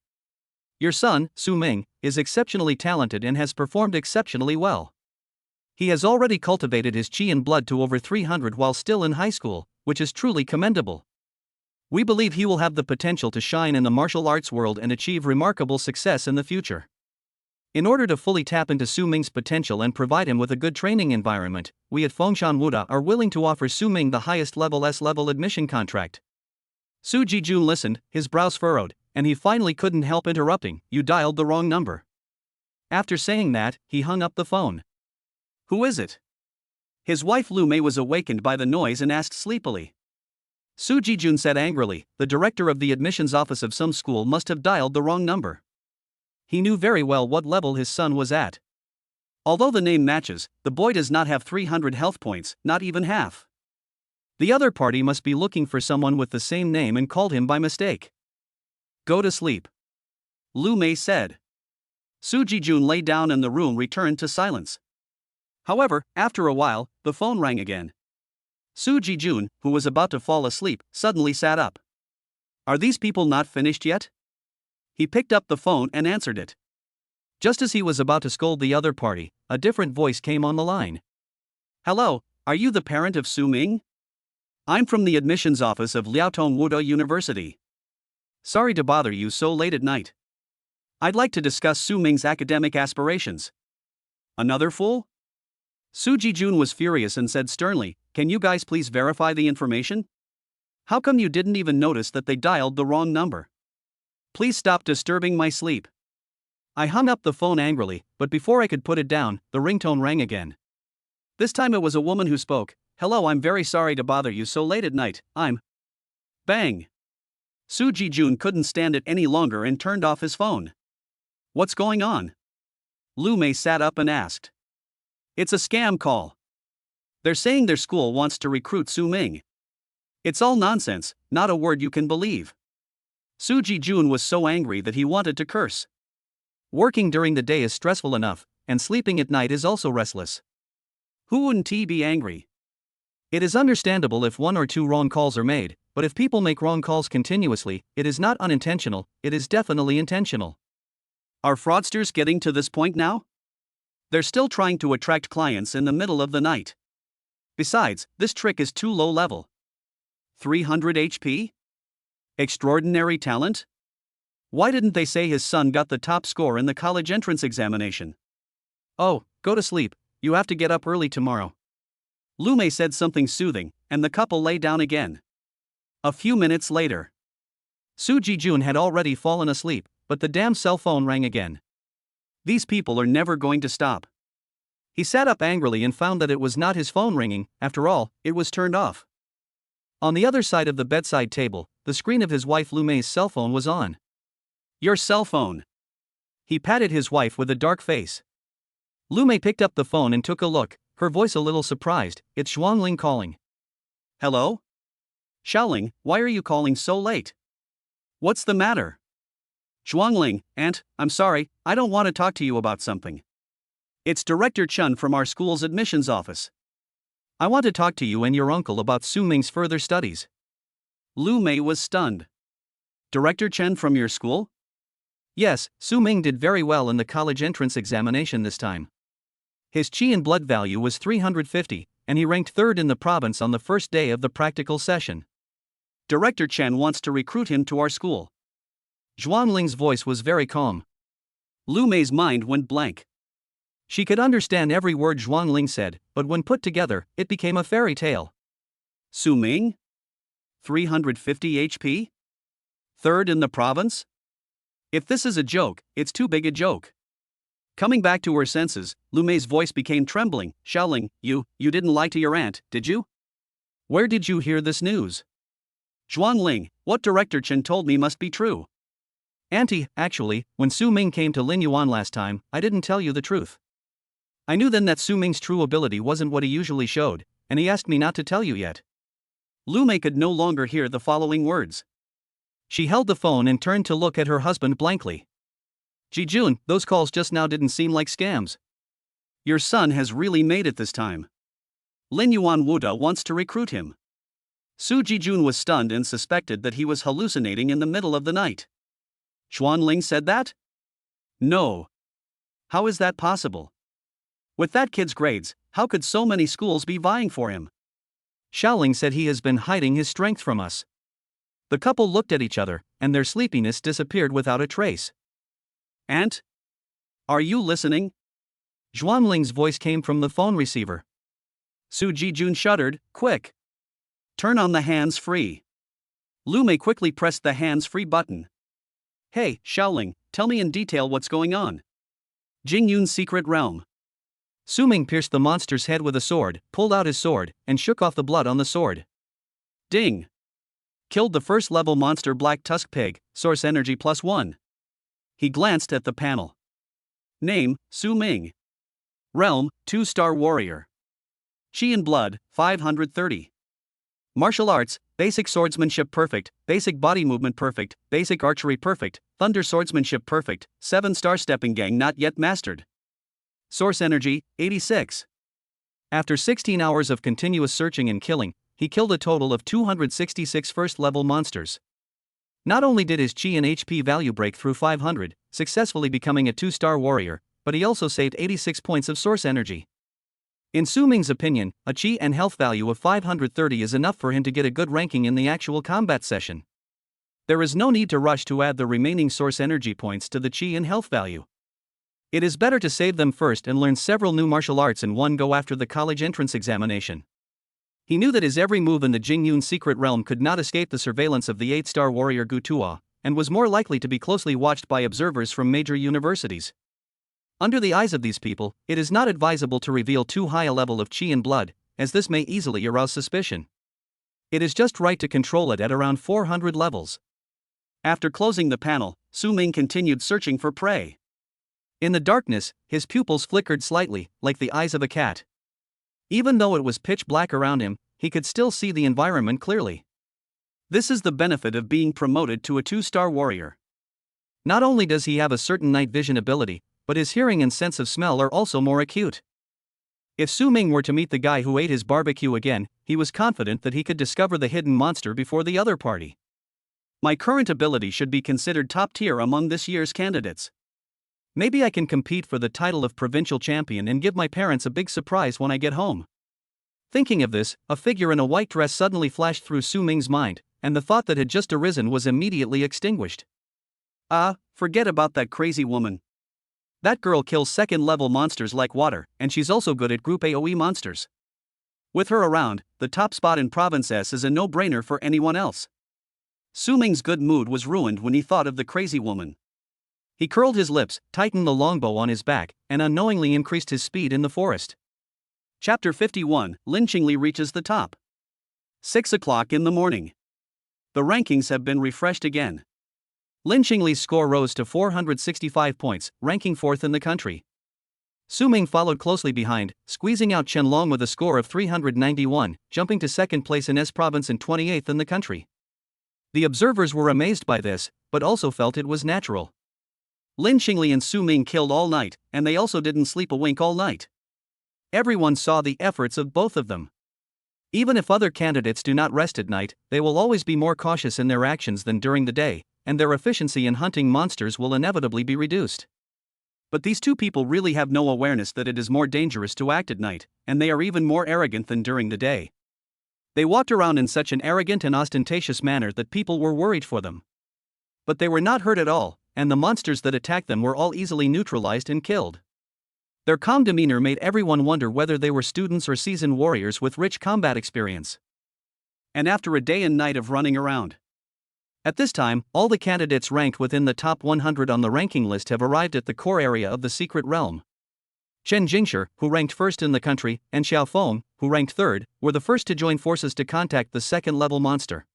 Your son, Su Ming, is exceptionally talented and has performed exceptionally well. He has already cultivated his qi and blood to over 300 while still in high school, which is truly commendable. We believe he will have the potential to shine in the martial arts world and achieve remarkable success in the future. In order to fully tap into Su Ming's potential and provide him with a good training environment, we at Fengshan Wuda are willing to offer Su Ming the highest level S-level admission contract. Su Jijun listened, his brows furrowed, and he finally couldn't help interrupting. "You dialed the wrong number." After saying that, he hung up the phone. "Who is it?" His wife Lu Mei was awakened by the noise and asked sleepily. Su Jijun said angrily, "The director of the admissions office of some school must have dialed the wrong number." He knew very well what level his son was at. Although the name matches, the boy does not have 300 health points, not even half. The other party must be looking for someone with the same name and called him by mistake. "Go to sleep," Lu Mei said. Su Jijun lay down and the room returned to silence. However, after a while, the phone rang again. Su Jijun, who was about to fall asleep, suddenly sat up. "Are these people not finished yet?" He picked up the phone and answered it. Just as he was about to scold the other party, a different voice came on the line. "Hello, are you the parent of Su Ming? I'm from the admissions office of Liaotong Wuda University. Sorry to bother you so late at night. I'd like to discuss Su Ming's academic aspirations." "Another fool?" Su Jijun was furious and said sternly, "Can you guys please verify the information? How come you didn't even notice that they dialed the wrong number? Please stop disturbing my sleep." I hung up the phone angrily, but before I could put it down, the ringtone rang again. This time it was a woman who spoke. "Hello, I'm very sorry to bother you so late at night, I'm..." Bang! Su Jijun couldn't stand it any longer and turned off his phone. What's going on? Lu Mei sat up and asked. It's a scam call. They're saying their school wants to recruit Su Ming. It's all nonsense, not a word you can believe. Su Jijun was so angry that he wanted to curse. Working during the day is stressful enough, and sleeping at night is also restless. Who wouldn't he be angry? It is understandable if one or two wrong calls are made, but if people make wrong calls continuously, it is not unintentional, it is definitely intentional. Are fraudsters getting to this point now? They're still trying to attract clients in the middle of the night. Besides, this trick is too low level. 300 HP? Extraordinary talent? Why didn't they say his son got the top score in the college entrance examination? Oh, go to sleep, you have to get up early tomorrow. Lu Mei said something soothing, and the couple lay down again. A few minutes later, Su Jijun had already fallen asleep, but the damn cell phone rang again. These people are never going to stop. He sat up angrily and found that it was not his phone ringing, after all, it was turned off. On the other side of the bedside table, the screen of his wife Lu Mei's cell phone was on. Your cell phone. He patted his wife with a dark face. Lu Mei picked up the phone and took a look, her voice a little surprised. It's Xiang calling. Hello? Xiaoling, why are you calling so late? What's the matter? Xiang, Aunt, I'm sorry, I don't want to talk to you about something. It's Director Chen from our school's admissions office. I want to talk to you and your uncle about Su Ming's further studies. Lu Mei was stunned. Director Chen from your school? Yes, Su Ming did very well in the college entrance examination this time. His qi and blood value was 350, and he ranked third in the province on the first day of the practical session. Director Chen wants to recruit him to our school. Zhuangling's voice was very calm. Lu Mei's mind went blank. She could understand every word Zhuangling said, but when put together, it became a fairy tale. Su Ming? 350 HP? Third in the province? If this is a joke, it's too big a joke. Coming back to her senses, Lu Mei's voice became trembling. Xiaoling, you didn't lie to your aunt, did you? Where did you hear this news? Zhuangling, what Director Chen told me must be true. Auntie, actually, when Su Ming came to Lin Yuan last time, I didn't tell you the truth. I knew then that Su Ming's true ability wasn't what he usually showed, and he asked me not to tell you yet. Lu Mei could no longer hear the following words. She held the phone and turned to look at her husband blankly. Jijun, those calls just now didn't seem like scams. Your son has really made it this time. Lin Yuan Wuda wants to recruit him. Su Jijun was stunned and suspected that he was hallucinating in the middle of the night. Xuanling said that? No. How is that possible? With that kid's grades, how could so many schools be vying for him? Xiaoling said he has been hiding his strength from us. The couple looked at each other, and their sleepiness disappeared without a trace. Aunt? Are you listening? Zhuangling's voice came from the phone receiver. Su Jijun shuddered. Quick! Turn on the hands-free. Lu Mei quickly pressed the hands-free button. Hey, Xiaoling, tell me in detail what's going on. Jingyun's secret realm. Su Ming pierced the monster's head with a sword, pulled out his sword, and shook off the blood on the sword. Ding! Killed the first-level monster Black Tusk Pig, source energy +1. He glanced at the panel. Name, Su Ming. Realm, 2-star warrior. Qi and blood, 530. Martial arts, basic swordsmanship perfect, basic body movement perfect, basic archery perfect, thunder swordsmanship perfect, 7-star stepping gang not yet mastered. Source energy, 86. After 16 hours of continuous searching and killing, he killed a total of 266 first-level monsters. Not only did his Qi and HP value break through 500, successfully becoming a 2-star warrior, but he also saved 86 points of source energy. In Su Ming's opinion, a Qi and health value of 530 is enough for him to get a good ranking in the actual combat session. There is no need to rush to add the remaining source energy points to the Qi and health value. It is better to save them first and learn several new martial arts in one go after the college entrance examination. He knew that his every move in the Jingyun secret realm could not escape the surveillance of the 8-star warrior Gu Tuo, and was more likely to be closely watched by observers from major universities. Under the eyes of these people, it is not advisable to reveal too high a level of Qi and blood, as this may easily arouse suspicion. It is just right to control it at around 400 levels. After closing the panel, Su Ming continued searching for prey. In the darkness, his pupils flickered slightly, like the eyes of a cat. Even though it was pitch black around him, he could still see the environment clearly. This is the benefit of being promoted to a 2-star warrior. Not only does he have a certain night vision ability, but his hearing and sense of smell are also more acute. If Su Ming were to meet the guy who ate his barbecue again, he was confident that he could discover the hidden monster before the other party. My current ability should be considered top tier among this year's candidates. Maybe I can compete for the title of provincial champion and give my parents a big surprise when I get home. Thinking of this, a figure in a white dress suddenly flashed through Su Ming's mind, and the thought that had just arisen was immediately extinguished. Forget about that crazy woman. That girl kills second-level monsters like water, and she's also good at group AoE monsters. With her around, the top spot in Province S is a no-brainer for anyone else. Su Ming's good mood was ruined when he thought of the crazy woman. He curled his lips, tightened the longbow on his back, and unknowingly increased his speed in the forest. Chapter 51, Lin Qingli reaches the top. 6 o'clock in the morning. The rankings have been refreshed again. Lin Qingli's score rose to 465 points, ranking 4th in the country. Su Ming followed closely behind, squeezing out Chen Long with a score of 391, jumping to 2nd place in S province and 28th in the country. The observers were amazed by this, but also felt it was natural. Lin Qingli and Su Ming killed all night, and they also didn't sleep a wink all night. Everyone saw the efforts of both of them. Even if other candidates do not rest at night, they will always be more cautious in their actions than during the day, and their efficiency in hunting monsters will inevitably be reduced. But these two people really have no awareness that it is more dangerous to act at night, and they are even more arrogant than during the day. They walked around in such an arrogant and ostentatious manner that people were worried for them. But they were not hurt at all, and the monsters that attacked them were all easily neutralized and killed. Their calm demeanor made everyone wonder whether they were students or seasoned warriors with rich combat experience. And after a day and night of running around. At this time, all the candidates ranked within the top 100 on the ranking list have arrived at the core area of the secret realm. Chen Jingshi, who ranked 1st in the country, and Xiao Feng, who ranked 3rd, were the first to join forces to contact the second-level monster.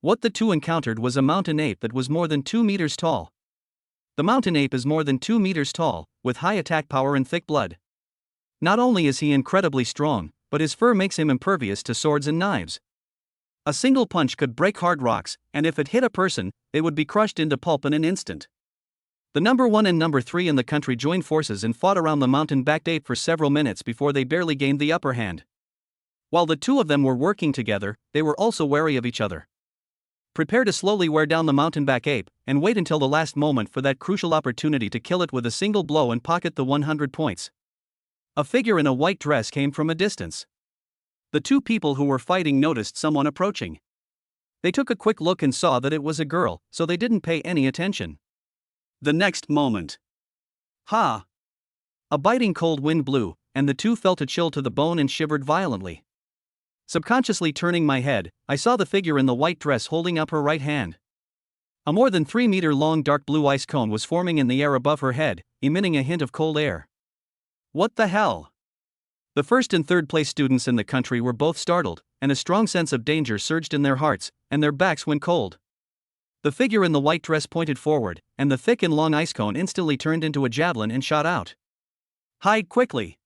What the two encountered was a mountain ape that was more than 2 meters tall. The mountain ape is more than 2 meters tall, with high attack power and thick blood. Not only is he incredibly strong, but his fur makes him impervious to swords and knives. A single punch could break hard rocks, and if it hit a person, it would be crushed into pulp in an instant. The number 1 and number 3 in the country joined forces and fought around the mountain-backed ape for several minutes before they barely gained the upper hand. While the two of them were working together, they were also wary of each other. Prepare to slowly wear down the mountain-back ape, and wait until the last moment for that crucial opportunity to kill it with a single blow and pocket the 100 points. A figure in a white dress came from a distance. The two people who were fighting noticed someone approaching. They took a quick look and saw that it was a girl, so they didn't pay any attention. The next moment. Ha! A biting cold wind blew, and the two felt a chill to the bone and shivered violently. Subconsciously turning my head, I saw the figure in the white dress holding up her right hand. A more than 3-meter-long dark blue ice cone was forming in the air above her head, emitting a hint of cold air. What the hell? The 1st and 3rd place students in the country were both startled, and a strong sense of danger surged in their hearts, and their backs went cold. The figure in the white dress pointed forward, and the thick and long ice cone instantly turned into a javelin and shot out. Hide quickly.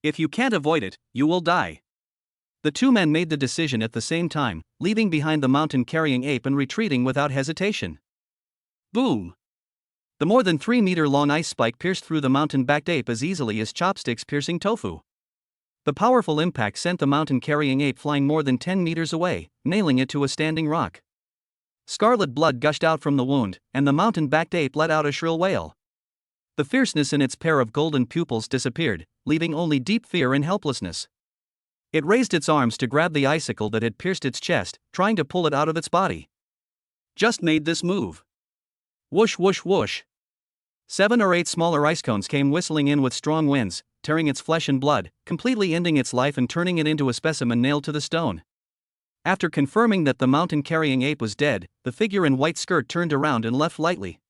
If you can't avoid it, you will die. The two men made the decision at the same time, leaving behind the mountain-carrying ape and retreating without hesitation. Boom! The more than 3-meter-long ice spike pierced through the mountain-backed ape as easily as chopsticks piercing tofu. The powerful impact sent the mountain-carrying ape flying more than 10 meters away, nailing it to a standing rock. Scarlet blood gushed out from the wound, and the mountain-backed ape let out a shrill wail. The fierceness in its pair of golden pupils disappeared, leaving only deep fear and helplessness. It raised its arms to grab the icicle that had pierced its chest, trying to pull it out of its body. Just made this move. Whoosh whoosh whoosh. 7 or 8 smaller ice cones came whistling in with strong winds, tearing its flesh and blood, completely ending its life and turning it into a specimen nailed to the stone. After confirming that the mountain-carrying ape was dead, the figure in white skirt turned around and left lightly.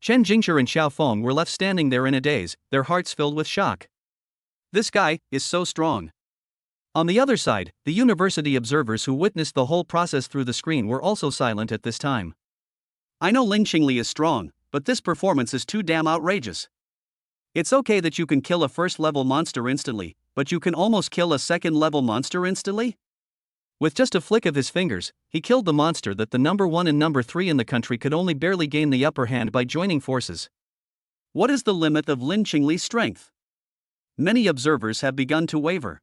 Chen Jingshi and Xiao Feng were left standing there in a daze, their hearts filled with shock. This guy is so strong. On the other side, the university observers who witnessed the whole process through the screen were also silent at this time. I know Lin Qingli is strong, but this performance is too damn outrageous. It's okay that you can kill a first level monster instantly, but you can almost kill a second level monster instantly? With just a flick of his fingers, he killed the monster that the number 1 and number 3 in the country could only barely gain the upper hand by joining forces. What is the limit of Lin Qingli's strength? Many observers have begun to waver.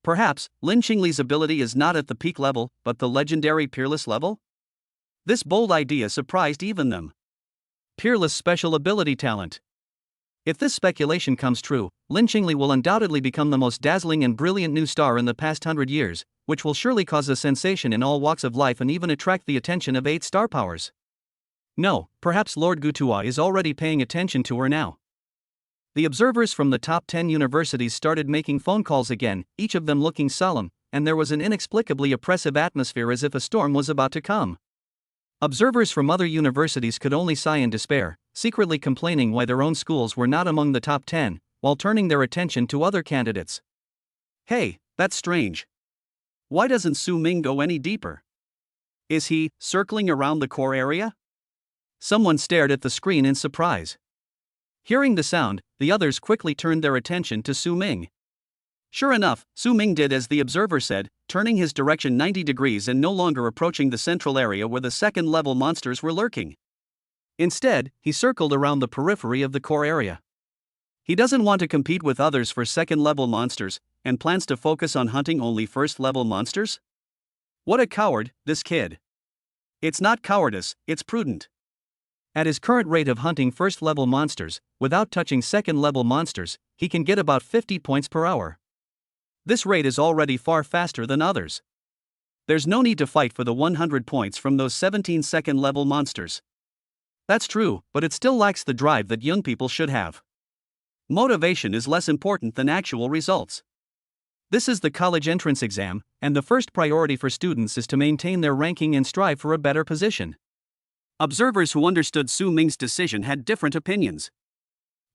Perhaps, Lin Qingli's ability is not at the peak level, but the legendary peerless level? This bold idea surprised even them. Peerless special ability talent. If this speculation comes true, Lin Qingli will undoubtedly become the most dazzling and brilliant new star in the past 100 years, which will surely cause a sensation in all walks of life and even attract the attention of 8 star powers. No, perhaps Lord Gutua is already paying attention to her now. The observers from the top 10 universities started making phone calls again, each of them looking solemn, and there was an inexplicably oppressive atmosphere as if a storm was about to come. Observers from other universities could only sigh in despair, secretly complaining why their own schools were not among the top 10, while turning their attention to other candidates. Hey, that's strange. Why doesn't Su Ming go any deeper? Is he circling around the core area? Someone stared at the screen in surprise. Hearing the sound, the others quickly turned their attention to Su Ming. Sure enough, Su Ming did as the observer said, turning his direction 90 degrees and no longer approaching the central area where the second-level monsters were lurking. Instead, he circled around the periphery of the core area. He doesn't want to compete with others for second-level monsters, and plans to focus on hunting only first-level monsters? What a coward, this kid. It's not cowardice, it's prudent. At his current rate of hunting first-level monsters, without touching second-level monsters, he can get about 50 points per hour. This rate is already far faster than others. There's no need to fight for the 100 points from those 17 second-level monsters. That's true, but it still lacks the drive that young people should have. Motivation is less important than actual results. This is the college entrance exam, and the first priority for students is to maintain their ranking and strive for a better position. Observers who understood Su Ming's decision had different opinions.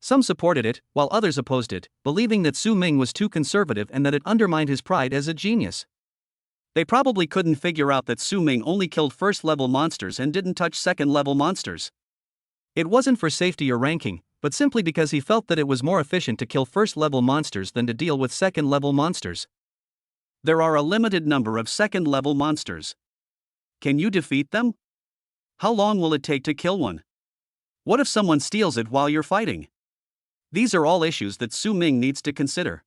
Some supported it, while others opposed it, believing that Su Ming was too conservative and that it undermined his pride as a genius. They probably couldn't figure out that Su Ming only killed first-level monsters and didn't touch second-level monsters. It wasn't for safety or ranking, but simply because he felt that it was more efficient to kill first-level monsters than to deal with second-level monsters. There are a limited number of second-level monsters. Can you defeat them? How long will it take to kill one? What if someone steals it while you're fighting? These are all issues that Su Ming needs to consider.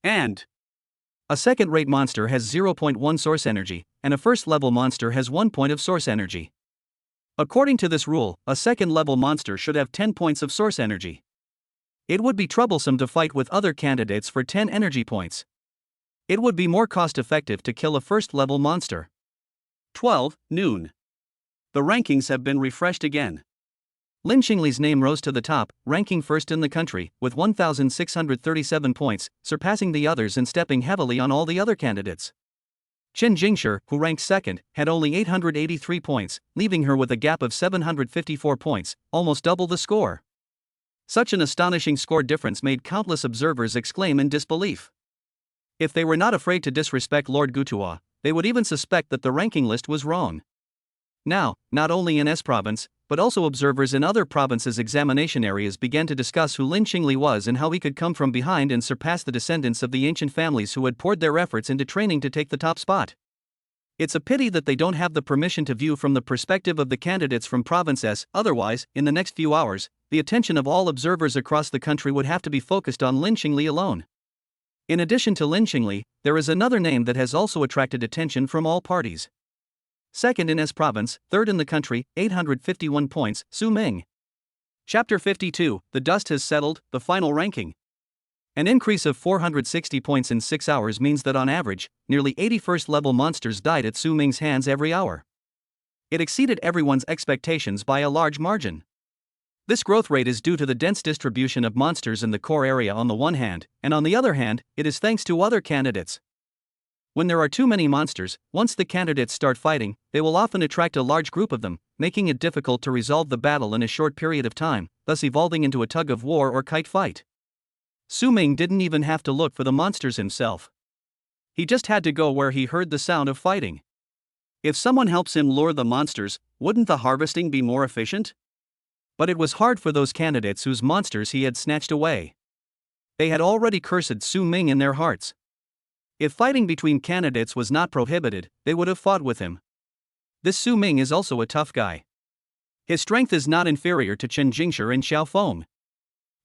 And a second-rate monster has 0.1 source energy, and a first-level monster has 1 point of source energy. According to this rule, a second-level monster should have 10 points of source energy. It would be troublesome to fight with other candidates for 10 energy points. It would be more cost-effective to kill a first-level monster. 12 noon. The rankings have been refreshed again. Lin Qingli's name rose to the top, ranking first in the country, with 1,637 points, surpassing the others and stepping heavily on all the other candidates. Chen Jingshi, who ranked second, had only 883 points, leaving her with a gap of 754 points, almost double the score. Such an astonishing score difference made countless observers exclaim in disbelief. If they were not afraid to disrespect Lord Gutua, they would even suspect that the ranking list was wrong. Now, not only in S province, but also observers in other provinces' examination areas began to discuss who Lin Qingli was and how he could come from behind and surpass the descendants of the ancient families who had poured their efforts into training to take the top spot. It's a pity that they don't have the permission to view from the perspective of the candidates from Province S, otherwise, in the next few hours, the attention of all observers across the country would have to be focused on Lin Qingli alone. In addition to Lin Qingli, there is another name that has also attracted attention from all parties. Second in S province, third in the country, 851 points, Su Ming. Chapter 52, The Dust Has Settled, the final ranking. An increase of 460 points in 6 hours means that on average, nearly 80 first-level monsters died at Su Ming's hands every hour. It exceeded everyone's expectations by a large margin. This growth rate is due to the dense distribution of monsters in the core area on the one hand, and on the other hand, it is thanks to other candidates. When there are too many monsters, once the candidates start fighting, they will often attract a large group of them, making it difficult to resolve the battle in a short period of time, thus evolving into a tug-of-war or kite fight. Su Ming didn't even have to look for the monsters himself. He just had to go where he heard the sound of fighting. If someone helps him lure the monsters, wouldn't the harvesting be more efficient? But it was hard for those candidates whose monsters he had snatched away. They had already cursed Su Ming in their hearts. If fighting between candidates was not prohibited, they would have fought with him. This Su Ming is also a tough guy. His strength is not inferior to Chen Jingshi and Xiao Feng.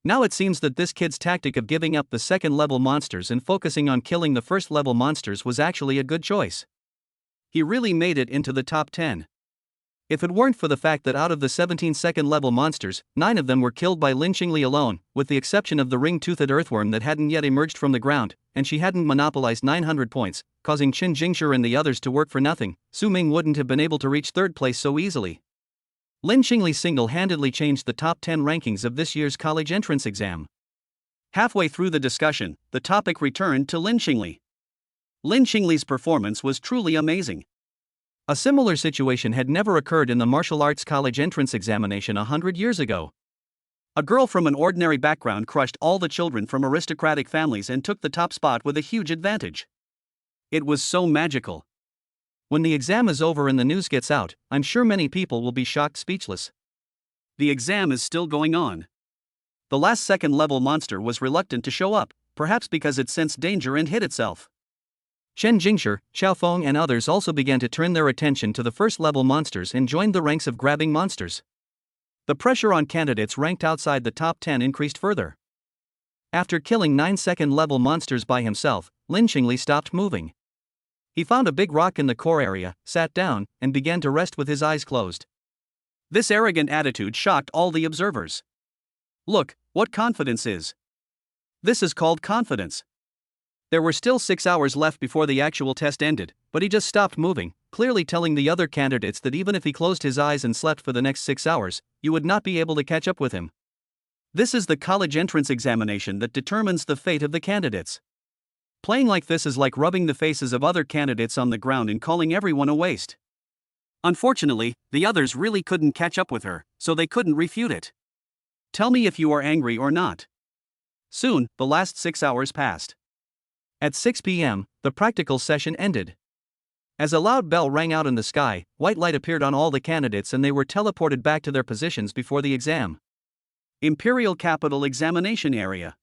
Now it seems that this kid's tactic of giving up the second-level monsters and focusing on killing the first-level monsters was actually a good choice. He really made it into the top 10. If it weren't for the fact that out of the 17 second-level monsters, 9 of them were killed by Lin Qingli alone, with the exception of the ring-toothed earthworm that hadn't yet emerged from the ground, and she hadn't monopolized 900 points, causing Chen Jingshi and the others to work for nothing, Su Ming wouldn't have been able to reach third place so easily. Lin Qingli single-handedly changed the top 10 rankings of this year's college entrance exam. Halfway through the discussion, the topic returned to Lin Qingli. Lin Qingli's performance was truly amazing. A similar situation had never occurred in the martial arts college entrance examination 100 years ago. A girl from an ordinary background crushed all the children from aristocratic families and took the top spot with a huge advantage. It was so magical. When the exam is over and the news gets out, I'm sure many people will be shocked speechless. The exam is still going on. The last second-level monster was reluctant to show up, perhaps because it sensed danger and hid itself. Chen Jingshi, Xiao Feng and others also began to turn their attention to the first-level monsters and joined the ranks of grabbing monsters. The pressure on candidates ranked outside the top 10 increased further. After killing 9 second-level monsters by himself, Lin Qingli stopped moving. He found a big rock in the core area, sat down, and began to rest with his eyes closed. This arrogant attitude shocked all the observers. Look, what confidence is. This is called confidence. There were still 6 hours left before the actual test ended, but he just stopped moving, clearly telling the other candidates that even if he closed his eyes and slept for the next 6 hours, you would not be able to catch up with him. This is the college entrance examination that determines the fate of the candidates. Playing like this is like rubbing the faces of other candidates on the ground and calling everyone a waste. Unfortunately, the others really couldn't catch up with her, so they couldn't refute it. Tell me if you are angry or not. Soon, the last 6 hours passed. At 6 p.m., the practical session ended. As a loud bell rang out in the sky, white light appeared on all the candidates and they were teleported back to their positions before the exam. Imperial Capital Examination Area.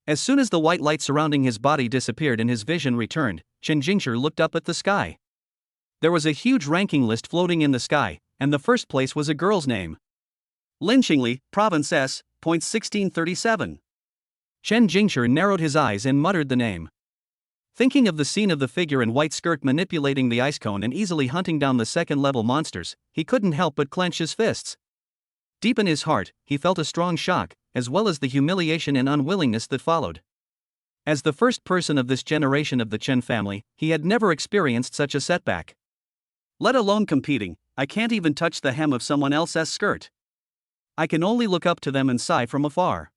As soon as the white light surrounding his body disappeared and his vision returned, Chen Jingshi looked up at the sky. There was a huge ranking list floating in the sky, and the first place was a girl's name. Lin Qingli, Province S, point 1637. Chen Jingshi narrowed his eyes and muttered the name. Thinking of the scene of the figure in white skirt manipulating the ice cone and easily hunting down the second-level monsters, he couldn't help but clench his fists. Deep in his heart, he felt a strong shock, as well as the humiliation and unwillingness that followed. As the first person of this generation of the Chen family, he had never experienced such a setback. Let alone competing, I can't even touch the hem of someone else's skirt. I can only look up to them and sigh from afar.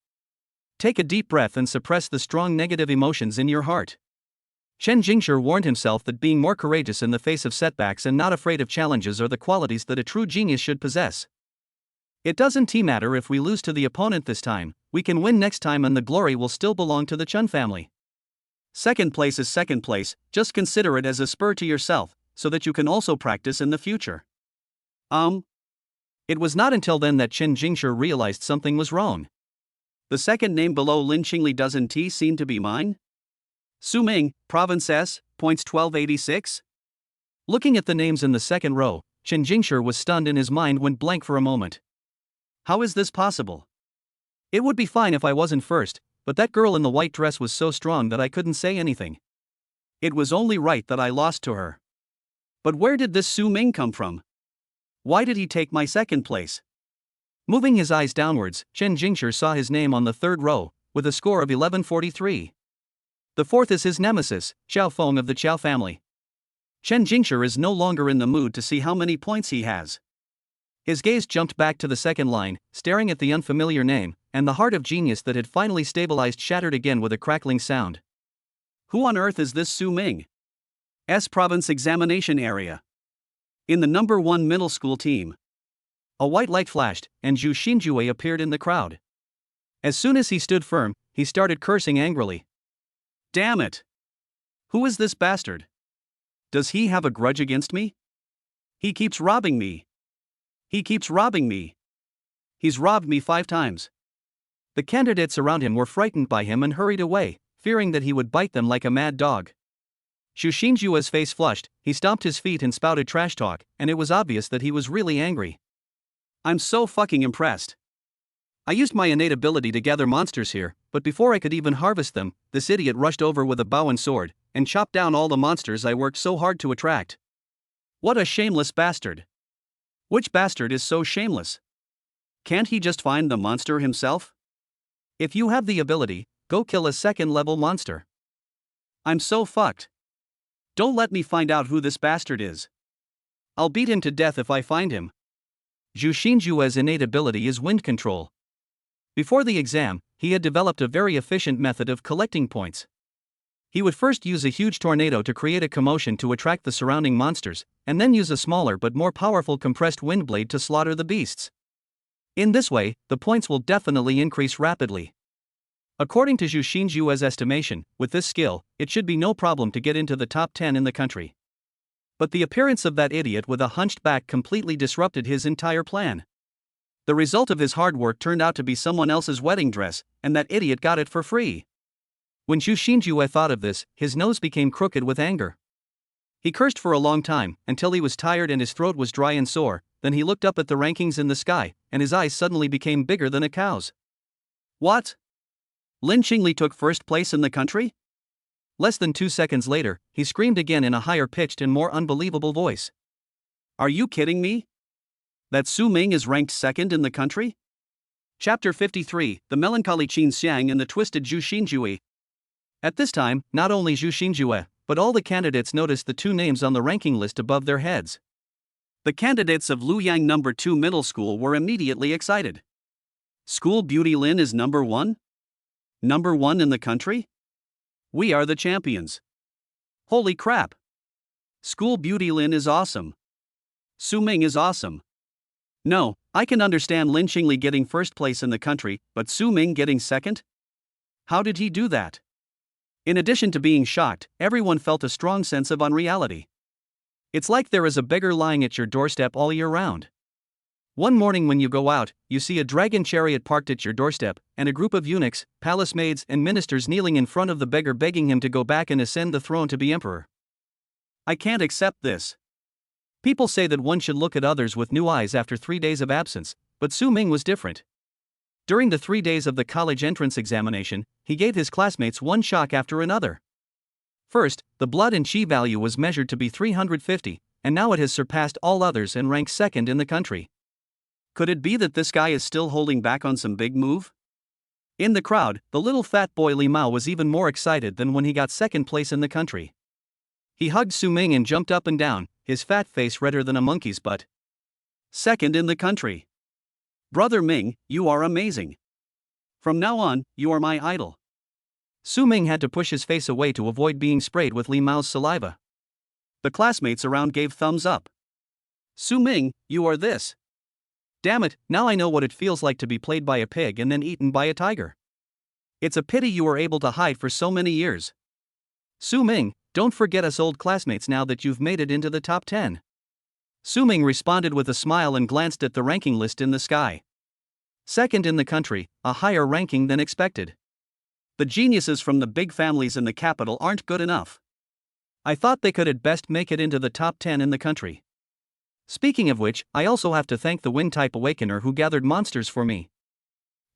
Take a deep breath and suppress the strong negative emotions in your heart. Chen Jingshi warned himself that being more courageous in the face of setbacks and not afraid of challenges are the qualities that a true genius should possess. It doesn't matter if we lose to the opponent this time, we can win next time and the glory will still belong to the Chen family. Second place is second place, just consider it as a spur to yourself, so that you can also practice in the future. It was not until then that Chen Jingshi realized something was wrong. The second name below Lin Qingli doesn't seem to be mine? Su Ming, Province S, points 1286? Looking at the names in the second row, Chen Jingshi was stunned and his mind went blank for a moment. How is this possible? It would be fine if I wasn't first, but that girl in the white dress was so strong that I couldn't say anything. It was only right that I lost to her. But where did this Su Ming come from? Why did he take my second place? Moving his eyes downwards, Chen Jingshi saw his name on the third row, with a score of 1143. The fourth is his nemesis, Xiao Feng of the Qiao family. Chen Jingshi is no longer in the mood to see how many points he has. His gaze jumped back to the second line, staring at the unfamiliar name, and the heart of genius that had finally stabilized shattered again with a crackling sound. Who on earth is this Su Ming? S Province Examination Area. In the number 1 middle school team. A white light flashed, and Zhu Xinjue appeared in the crowd. As soon as he stood firm, he started cursing angrily. Damn it! Who is this bastard? Does he have a grudge against me? He keeps robbing me. He keeps robbing me. He's robbed me 5 times. The candidates around him were frightened by him and hurried away, fearing that he would bite them like a mad dog. Xu Xingjue's face flushed, he stomped his feet and spouted trash talk, and it was obvious that he was really angry. I'm so fucking impressed. I used my innate ability to gather monsters here, but before I could even harvest them, this idiot rushed over with a bow and sword, and chopped down all the monsters I worked so hard to attract. What a shameless bastard. Which bastard is so shameless? Can't he just find the monster himself? If you have the ability, go kill a second-level monster. I'm so fucked. Don't let me find out who this bastard is. I'll beat him to death if I find him. Xu Xingjue's innate ability is wind control. Before the exam, he had developed a very efficient method of collecting points. He would first use a huge tornado to create a commotion to attract the surrounding monsters, and then use a smaller but more powerful compressed wind blade to slaughter the beasts. In this way, the points will definitely increase rapidly. According to Xu Xingjue's estimation, with this skill, it should be no problem to get into the top 10 in the country. But the appearance of that idiot with a hunched back completely disrupted his entire plan. The result of his hard work turned out to be someone else's wedding dress, and that idiot got it for free. When Xu Xingjue thought of this, his nose became crooked with anger. He cursed for a long time, until he was tired and his throat was dry and sore. Then he looked up at the rankings in the sky, and his eyes suddenly became bigger than a cow's. What? Lin Qingli took first place in the country? Less than 2 seconds later, he screamed again in a higher pitched and more unbelievable voice. Are you kidding me? That Su Ming is ranked second in the country? Chapter 53, The Melancholy Qin Xiang and the Twisted Xu Xingjue. At this time, not only Xu Xingjue, but all the candidates noticed the 2 names on the ranking list above their heads. The candidates of Luoyang No. 2 Middle School were immediately excited. School Beauty Lin is number 1? Number 1 in the country? We are the champions. Holy crap! School Beauty Lin is awesome. Su Ming is awesome. No, I can understand Lin Qingli getting first place in the country, but Su Ming getting second? How did he do that? In addition to being shocked, everyone felt a strong sense of unreality. It's like there is a beggar lying at your doorstep all year round. One morning when you go out, you see a dragon chariot parked at your doorstep, and a group of eunuchs, palace maids, and ministers kneeling in front of the beggar begging him to go back and ascend the throne to be emperor. I can't accept this. People say that one should look at others with new eyes after 3 days of absence, but Su Ming was different. During the 3 days of the college entrance examination, he gave his classmates one shock after another. First, the blood and chi value was measured to be 350, and now it has surpassed all others and ranks second in the country. Could it be that this guy is still holding back on some big move? In the crowd, the little fat boy Li Mao was even more excited than when he got second place in the country. He hugged Su Ming and jumped up and down, his fat face redder than a monkey's butt. Second in the country. Brother Ming, you are amazing. From now on, you are my idol. Su Ming had to push his face away to avoid being sprayed with Li Mao's saliva. The classmates around gave thumbs up. Su Ming, you are this. Damn it, now I know what it feels like to be played by a pig and then eaten by a tiger. It's a pity you were able to hide for so many years. Su Ming, don't forget us old classmates now that you've made it into the top 10. Su Ming responded with a smile and glanced at the ranking list in the sky. Second in the country, a higher ranking than expected. The geniuses from the big families in the capital aren't good enough. I thought they could at best make it into the top 10 in the country. Speaking of which, I also have to thank the Wind-type Awakener who gathered monsters for me.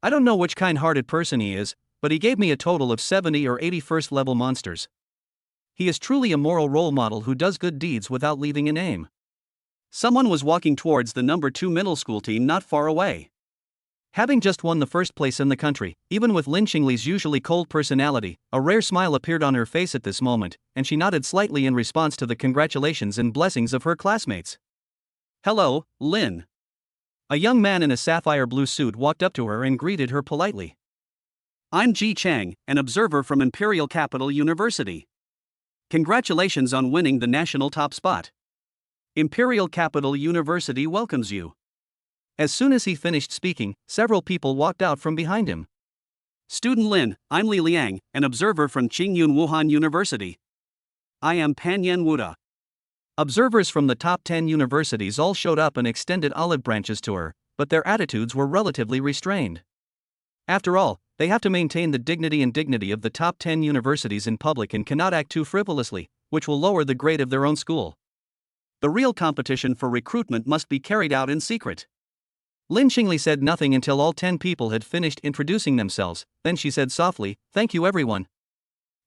I don't know which kind-hearted person he is, but he gave me a total of 70 or 80 first-level monsters. He is truly a moral role model who does good deeds without leaving a name. Someone was walking towards the No. 2 middle school team not far away. Having just won the first place in the country, even with Lin Qingli's usually cold personality, a rare smile appeared on her face at this moment, and she nodded slightly in response to the congratulations and blessings of her classmates. Hello, Lin. A young man in a sapphire blue suit walked up to her and greeted her politely. I'm Ji Chang, an observer from Imperial Capital University. Congratulations on winning the national top spot. Imperial Capital University welcomes you. As soon as he finished speaking, several people walked out from behind him. Student Lin, I'm Li Liang, an observer from Qingyun Wuhan University. I am Pan Yan Wuda. Observers from the top 10 universities all showed up and extended olive branches to her, but their attitudes were relatively restrained. After all, they have to maintain the dignity of the top 10 universities in public and cannot act too frivolously, which will lower the grade of their own school. The real competition for recruitment must be carried out in secret. Lin Qingli said nothing until all 10 people had finished introducing themselves, then she said softly, "Thank you everyone."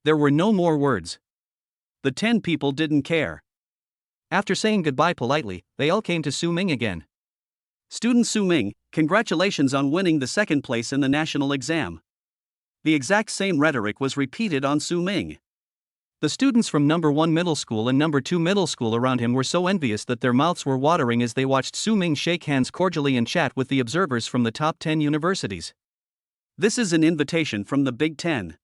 There were no more words. The 10 people didn't care. After saying goodbye politely, they all came to Su Ming again. "Student Su Ming, congratulations on winning the second place in the national exam." The exact same rhetoric was repeated on Su Ming. The students from number 1 middle school and number 2 middle school around him were so envious that their mouths were watering as they watched Su Ming shake hands cordially and chat with the observers from the top 10 universities. This is an invitation from the Big Ten.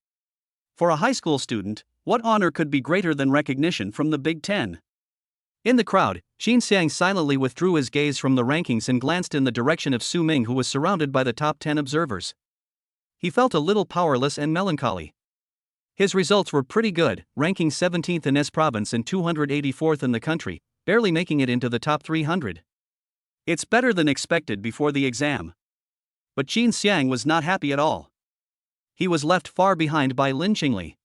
For a high school student, what honor could be greater than recognition from the Big Ten? In the crowd, Xiang silently withdrew his gaze from the rankings and glanced in the direction of Su Ming, who was surrounded by the top 10 observers. He felt a little powerless and melancholy. His results were pretty good, ranking 17th in S province and 284th in the country, barely making it into the top 300. It's better than expected before the exam. But Xiang was not happy at all. He was left far behind by Lin Qingli.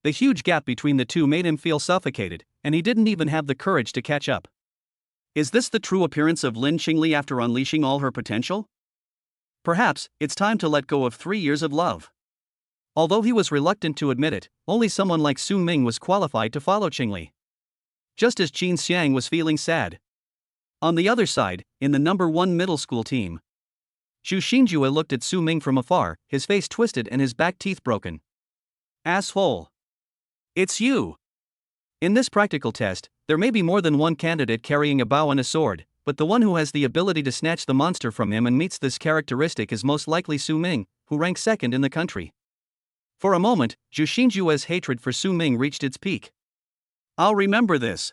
The huge gap between the two made him feel suffocated, and he didn't even have the courage to catch up. Is this the true appearance of Lin Qingli after unleashing all her potential? Perhaps it's time to let go of 3 years of love. Although he was reluctant to admit it, only someone like Su Ming was qualified to follow Qingli. Just as Xiang was feeling sad. On the other side, in the number 1 middle school team, Xu Xinjue looked at Su Ming from afar, his face twisted and his back teeth broken. "Asshole. It's you." In this practical test, there may be more than one candidate carrying a bow and a sword, but the one who has the ability to snatch the monster from him and meets this characteristic is most likely Su Ming, who ranks second in the country. For a moment, Xu Xinjue's hatred for Su Ming reached its peak. "I'll remember this.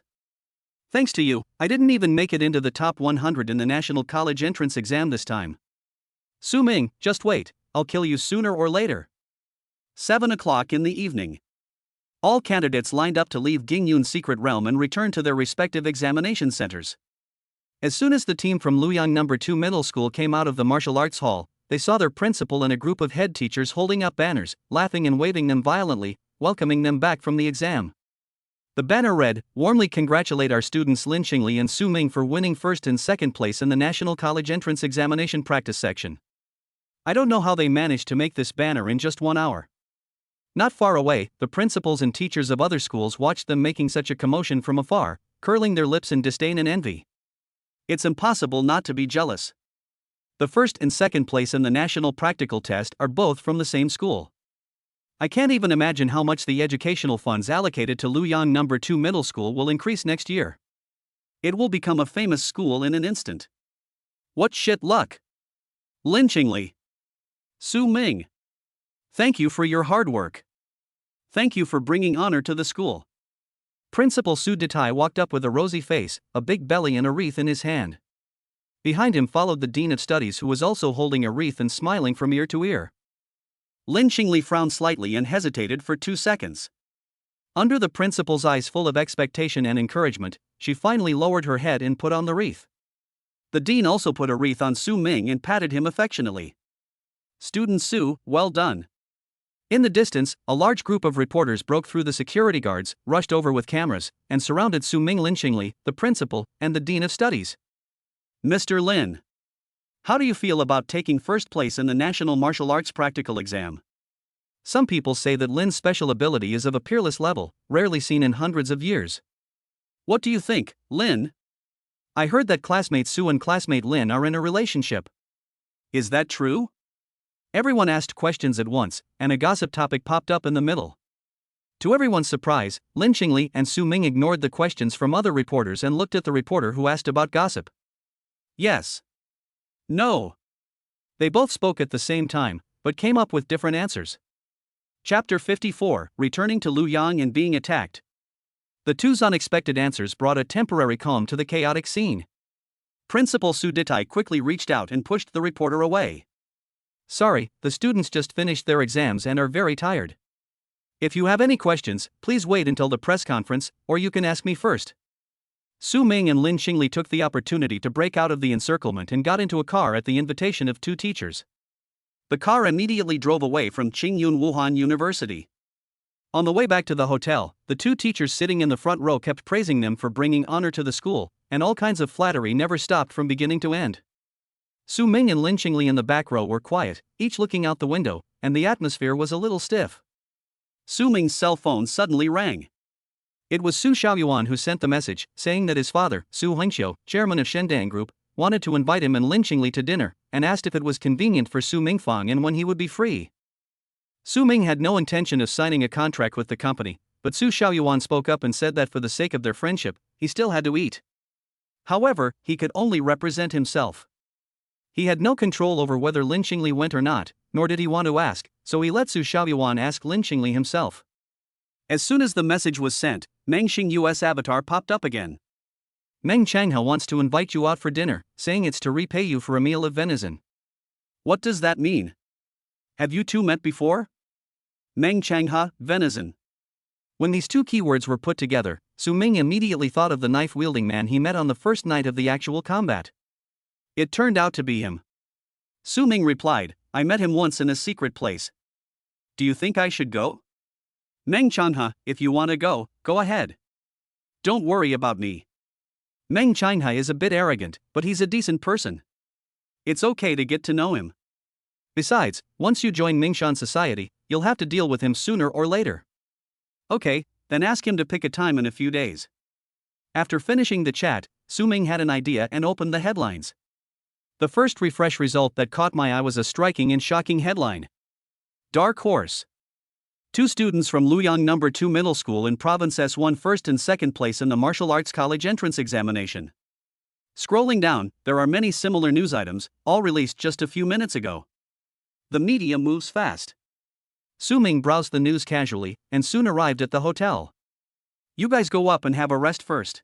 Thanks to you, I didn't even make it into the top 100 in the national college entrance exam this time. Su Ming, just wait, I'll kill you sooner or later." 7 o'clock in the evening. All candidates lined up to leave Gingyun's secret realm and return to their respective examination centers. As soon as the team from Luoyang No. 2 Middle School came out of the martial arts hall, they saw their principal and a group of head teachers holding up banners, laughing and waving them violently, welcoming them back from the exam. The banner read, "Warmly congratulate our students Lin Qingli and Su Ming for winning first and second place in the National College Entrance Examination Practice Section." I don't know how they managed to make this banner in just 1 hour. Not far away, the principals and teachers of other schools watched them making such a commotion from afar, curling their lips in disdain and envy. It's impossible not to be jealous. The first and second place in the national practical test are both from the same school. I can't even imagine how much the educational funds allocated to Luoyang No. 2 Middle School will increase next year. It will become a famous school in an instant. What shit luck! Lin Qingli. Su Ming. Thank you for your hard work. Thank you for bringing honor to the school. Principal Su Detai walked up with a rosy face, a big belly and a wreath in his hand. Behind him followed the Dean of Studies, who was also holding a wreath and smiling from ear to ear. Lin Qingli frowned slightly and hesitated for 2 seconds. Under the principal's eyes full of expectation and encouragement, she finally lowered her head and put on the wreath. The dean also put a wreath on Su Ming and patted him affectionately. "Student Su, well done." In the distance, a large group of reporters broke through the security guards, rushed over with cameras, and surrounded Su Ming, Lin Qingli, the principal, and the Dean of Studies. "Mr. Lin, how do you feel about taking first place in the National Martial Arts Practical Exam?" Some people say that Lin's special ability is of a peerless level, rarely seen in hundreds of years. What do you think, Lin? I heard that classmate Su and classmate Lin are in a relationship. Is that true? Everyone asked questions at once, and a gossip topic popped up in the middle. To everyone's surprise, Lin Qingli and Su Ming ignored the questions from other reporters and looked at the reporter who asked about gossip. Yes. No. They both spoke at the same time, but came up with different answers. Chapter 54, Returning to Luoyang and Being Attacked. The two's unexpected answers brought a temporary calm to the chaotic scene. Principal Su Detai quickly reached out and pushed the reporter away. Sorry, the students just finished their exams and are very tired. If you have any questions, please wait until the press conference, or you can ask me first. Su Ming and Lin Xingli took the opportunity to break out of the encirclement and got into a car at the invitation of two teachers. The car immediately drove away from Qingyun Wuhan University. On the way back to the hotel, the two teachers sitting in the front row kept praising them for bringing honor to the school, and all kinds of flattery never stopped from beginning to end. Su Ming and Lin Xingli in the back row were quiet, each looking out the window, and the atmosphere was a little stiff. Su Ming's cell phone suddenly rang. It was Su Xiaoyuan who sent the message, saying that his father, Su Hengxiu, chairman of Shendang Group, wanted to invite him and Lin Xingli to dinner, and asked if it was convenient for Su Mingfang and when he would be free. Su Ming had no intention of signing a contract with the company, but Su Xiaoyuan spoke up and said that for the sake of their friendship, he still had to eat. However, he could only represent himself. He had no control over whether Lin Xingli went or not, nor did he want to ask, so he let Su Xiaoyuan ask Lin Xingli himself. As soon as the message was sent, Meng Xingyu's avatar popped up again. Meng Changhe wants to invite you out for dinner, saying it's to repay you for a meal of venison. What does that mean? Have you two met before? Meng Changhe, venison. When these two keywords were put together, Su Ming immediately thought of the knife-wielding man he met on the first night of the actual combat. It turned out to be him. Su Ming replied, I met him once in a secret place. Do you think I should go? Meng Changhe, if you want to go, go ahead. Don't worry about me. Meng Changhe is a bit arrogant, but he's a decent person. It's okay to get to know him. Besides, once you join Mingshan society, you'll have to deal with him sooner or later. Okay, then ask him to pick a time in a few days. After finishing the chat, Su Ming had an idea and opened the headlines. The first refresh result that caught my eye was a striking and shocking headline. Dark Horse. Two students from Luoyang No. 2 Middle School in Province S won first and second place in the Martial Arts College entrance examination. Scrolling down, there are many similar news items, all released just a few minutes ago. The media moves fast. Su Ming browsed the news casually and soon arrived at the hotel. You guys go up and have a rest first.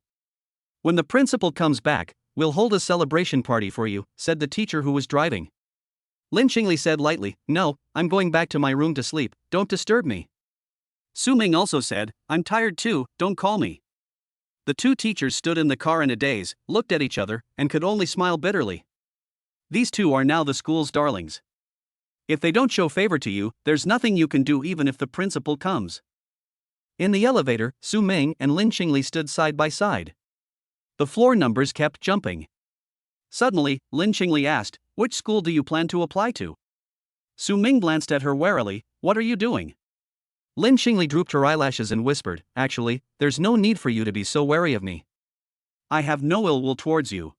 When the principal comes back, we'll hold a celebration party for you, said the teacher who was driving. Lin Xingli said lightly, No, I'm going back to my room to sleep, don't disturb me. Su Ming also said, I'm tired too, don't call me. The two teachers stood in the car in a daze, looked at each other, and could only smile bitterly. These two are now the school's darlings. If they don't show favor to you, there's nothing you can do even if the principal comes. In the elevator, Su Ming and Lin Xingli stood side by side. The floor numbers kept jumping. Suddenly, Lin Xingli asked, Which school do you plan to apply to? Su Ming glanced at her warily, What are you doing? Lin Xingli drooped her eyelashes and whispered, Actually, there's no need for you to be so wary of me. I have no ill will towards you.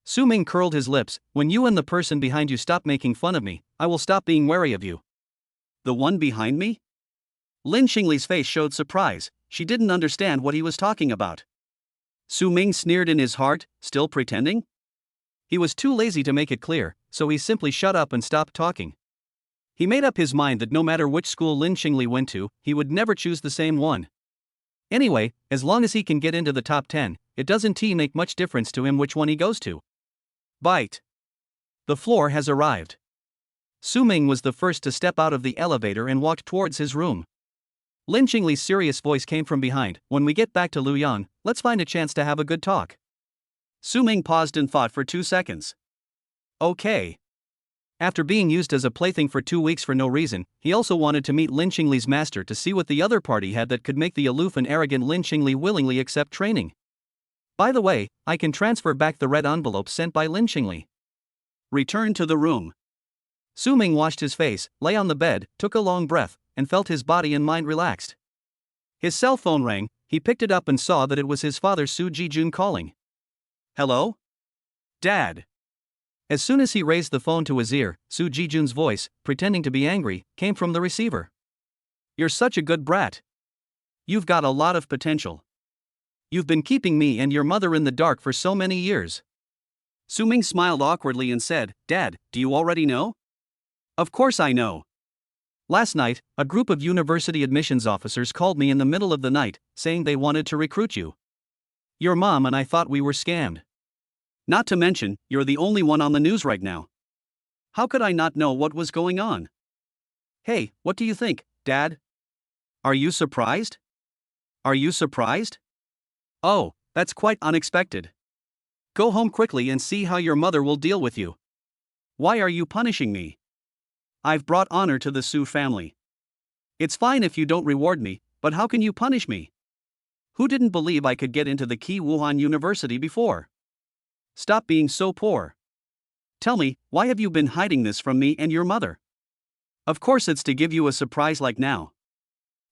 Su Ming curled his lips, When you and the person behind you stop making fun of me, I will stop being wary of you. The one behind me? Lin Xingli's face showed surprise, she didn't understand what he was talking about. Su Ming sneered in his heart, still pretending? He was too lazy to make it clear, so he simply shut up and stopped talking. He made up his mind that no matter which school Lin Xingli went to, he would never choose the same one. Anyway, as long as he can get into the top 10, it doesn't make much difference to him which one he goes to. Bite. The floor has arrived. Su Ming was the first to step out of the elevator and walked towards his room. Lin Xingli's serious voice came from behind, When we get back to Luoyang, let's find a chance to have a good talk. Su Ming paused and thought for 2 seconds. Okay. After being used as a plaything for 2 weeks for no reason, he also wanted to meet Lin Xingli's master to see what the other party had that could make the aloof and arrogant Lin Xingli willingly accept training. By the way, I can transfer back the red envelope sent by Lin Xingli. Return to the room. Su Ming washed his face, lay on the bed, took a long breath, and felt his body and mind relaxed. His cell phone rang, he picked it up and saw that it was his father Su Jijun calling. Hello? Dad. As soon as he raised the phone to his ear, Su Jijun's voice, pretending to be angry, came from the receiver. You're such a good brat. You've got a lot of potential. You've been keeping me and your mother in the dark for so many years. Su Ming smiled awkwardly and said, Dad, do you already know? Of course I know. Last night, a group of university admissions officers called me in the middle of the night, saying they wanted to recruit you. Your mom and I thought we were scammed. Not to mention, you're the only one on the news right now. How could I not know what was going on? Hey, what do you think, Dad? Are you surprised? Are you surprised? Oh, That's quite unexpected. Go home quickly and see how your mother will deal with you. Why are you punishing me? I've brought honor to the Su family. It's fine if you don't reward me, but how can you punish me? Who didn't believe I could get into the key Wuhan University before? Stop being so poor. Tell me, why have you been hiding this from me and your mother? Of course it's to give you a surprise like now.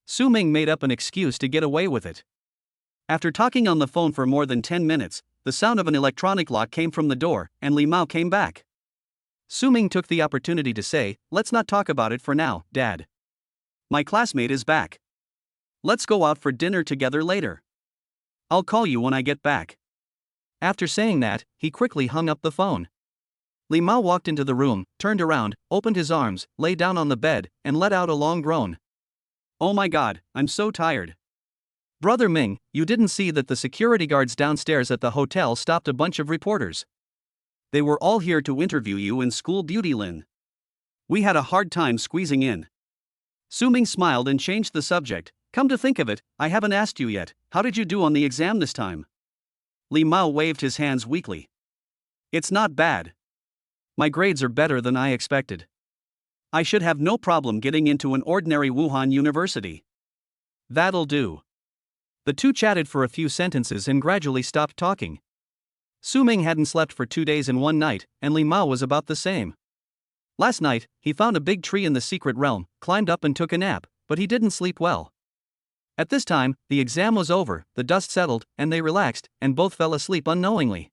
Su Ming made up an excuse to get away with it. After talking on the phone for more than 10 minutes, the sound of an electronic lock came from the door, and Li Mao came back. Su Ming took the opportunity to say, "Let's not talk about it for now, Dad. My classmate is back. Let's go out for dinner together later. I'll call you when I get back." After saying that, he quickly hung up the phone. Li Mao walked into the room, turned around, opened his arms, lay down on the bed, and let out a long groan. "Oh my God, I'm so tired." "Brother Ming, you didn't see that the security guards downstairs at the hotel stopped a bunch of reporters. They were all here to interview you in school beauty, Lin. We had a hard time squeezing in." Su Ming smiled and changed the subject. "Come to think of it, I haven't asked you yet, how did you do on the exam this time?" Li Mao waved his hands weakly. "It's not bad. My grades are better than I expected. I should have no problem getting into an ordinary Wuhan university." "That'll do." The two chatted for a few sentences and gradually stopped talking. Su Ming hadn't slept for 2 days and 1 night, and Li Mao was about the same. Last night, he found a big tree in the secret realm, climbed up and took a nap, but he didn't sleep well. At this time, the exam was over, the dust settled, and they relaxed, and both fell asleep unknowingly.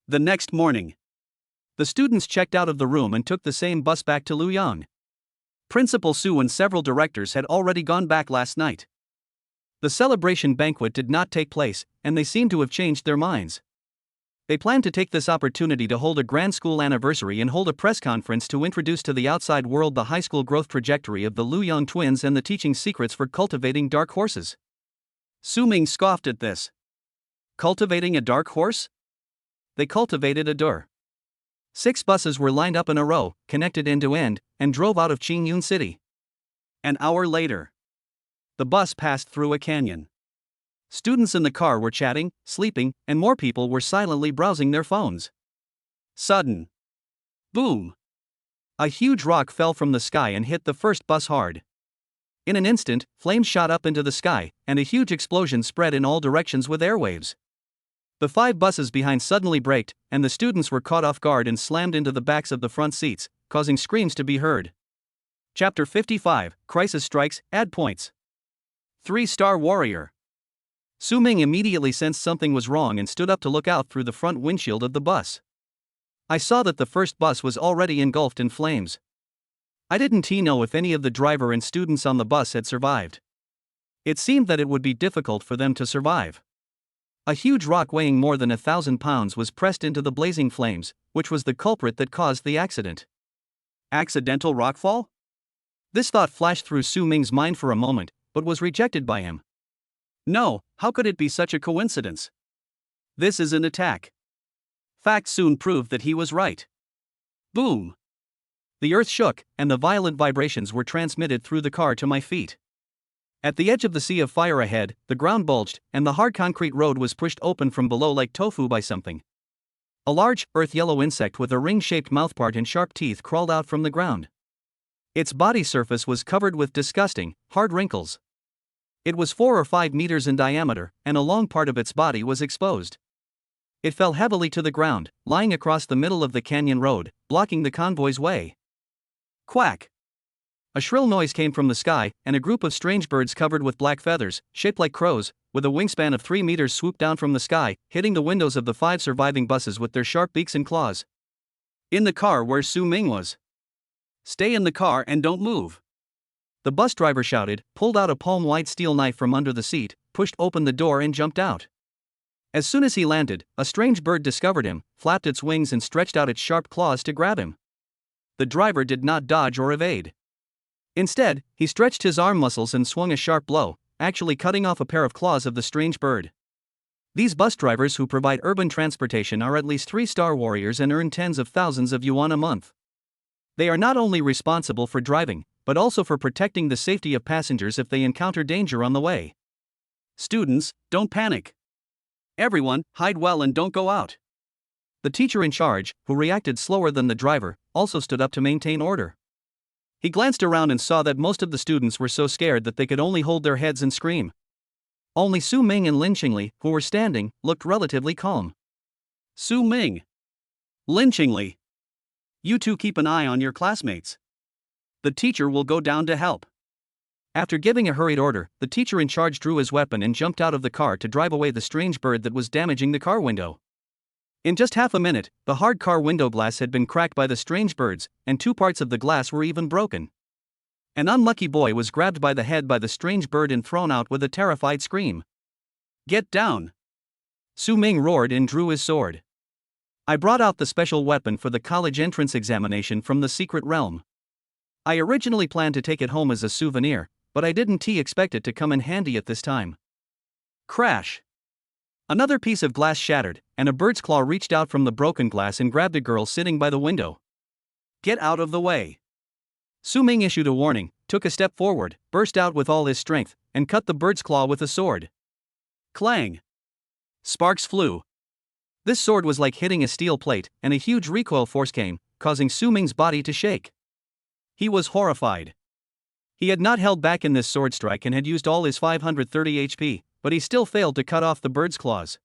The next morning, the students checked out of the room and took the same bus back to Luoyang. Principal Su and several directors had already gone back last night. The celebration banquet did not take place, and they seemed to have changed their minds. They planned to take this opportunity to hold a grand school anniversary and hold a press conference to introduce to the outside world the high school growth trajectory of the Luoyang twins and the teaching secrets for cultivating dark horses. Su Ming scoffed at this. Cultivating a dark horse? They cultivated a dur. 6 buses were lined up in a row, connected end to end, and drove out of Qingyun City. An hour later, the bus passed through a canyon. Students in the car were chatting, sleeping, and more people were silently browsing their phones. Sudden boom! A huge rock fell from the sky and hit the first bus hard. In an instant, flames shot up into the sky, and a huge explosion spread in all directions with airwaves. The 5 buses behind suddenly braked, and the students were caught off guard and slammed into the backs of the front seats, causing screams to be heard. Chapter 55, Crisis Strikes, Add Points. 3-star warrior. Su Ming immediately sensed something was wrong and stood up to look out through the front windshield of the bus. I saw that the first bus was already engulfed in flames. I didn't know if any of the driver and students on the bus had survived. It seemed that it would be difficult for them to survive. A huge rock weighing more than 1,000 pounds was pressed into the blazing flames, which was the culprit that caused the accident. Accidental rockfall? This thought flashed through Su Ming's mind for a moment, but was rejected by him. No, how could it be such a coincidence? This is an attack. Fact soon proved that he was right. Boom! The earth shook, and the violent vibrations were transmitted through the car to my feet. At the edge of the sea of fire ahead, the ground bulged, and the hard concrete road was pushed open from below like tofu by something. A large, earth-yellow insect with a ring-shaped mouthpart and sharp teeth crawled out from the ground. Its body surface was covered with disgusting, hard wrinkles. It was 4 or 5 meters in diameter, and a long part of its body was exposed. It fell heavily to the ground, lying across the middle of the canyon road, blocking the convoy's way. Quack! A shrill noise came from the sky, and a group of strange birds covered with black feathers, shaped like crows, with a wingspan of 3 meters swooped down from the sky, hitting the windows of the 5 surviving buses with their sharp beaks and claws. In the car where Su Ming was. Stay in the car and don't move. The bus driver shouted, pulled out a palm-wide steel knife from under the seat, pushed open the door and jumped out. As soon as he landed, a strange bird discovered him, flapped its wings and stretched out its sharp claws to grab him. The driver did not dodge or evade. Instead, he stretched his arm muscles and swung a sharp blow, actually cutting off a pair of claws of the strange bird. These bus drivers who provide urban transportation are at least 3-star warriors and earn tens of thousands of yuan a month. They are not only responsible for driving, but also for protecting the safety of passengers if they encounter danger on the way. Students, don't panic. Everyone, hide well and don't go out. The teacher in charge, who reacted slower than the driver, also stood up to maintain order. He glanced around and saw that most of the students were so scared that they could only hold their heads and scream. Only Su Ming and Lin Qingli, who were standing, looked relatively calm. Su Ming. Lin Qingli. You two keep an eye on your classmates. The teacher will go down to help. After giving a hurried order, the teacher in charge drew his weapon and jumped out of the car to drive away the strange bird that was damaging the car window. In just half a minute, the hard car window glass had been cracked by the strange birds, and 2 parts of the glass were even broken. An unlucky boy was grabbed by the head by the strange bird and thrown out with a terrified scream. Get down! Su Ming roared and drew his sword. I brought out the special weapon for the college entrance examination from the secret realm. I originally planned to take it home as a souvenir, but I didn't expect it to come in handy at this time. Crash! Another piece of glass shattered, and a bird's claw reached out from the broken glass and grabbed a girl sitting by the window. Get out of the way! Su Ming issued a warning, took a step forward, burst out with all his strength, and cut the bird's claw with a sword. Clang! Sparks flew. This sword was like hitting a steel plate, and a huge recoil force came, causing Su Ming's body to shake. He was horrified. He had not held back in this sword strike and had used all his 530 HP, but he still failed to cut off the bird's claws.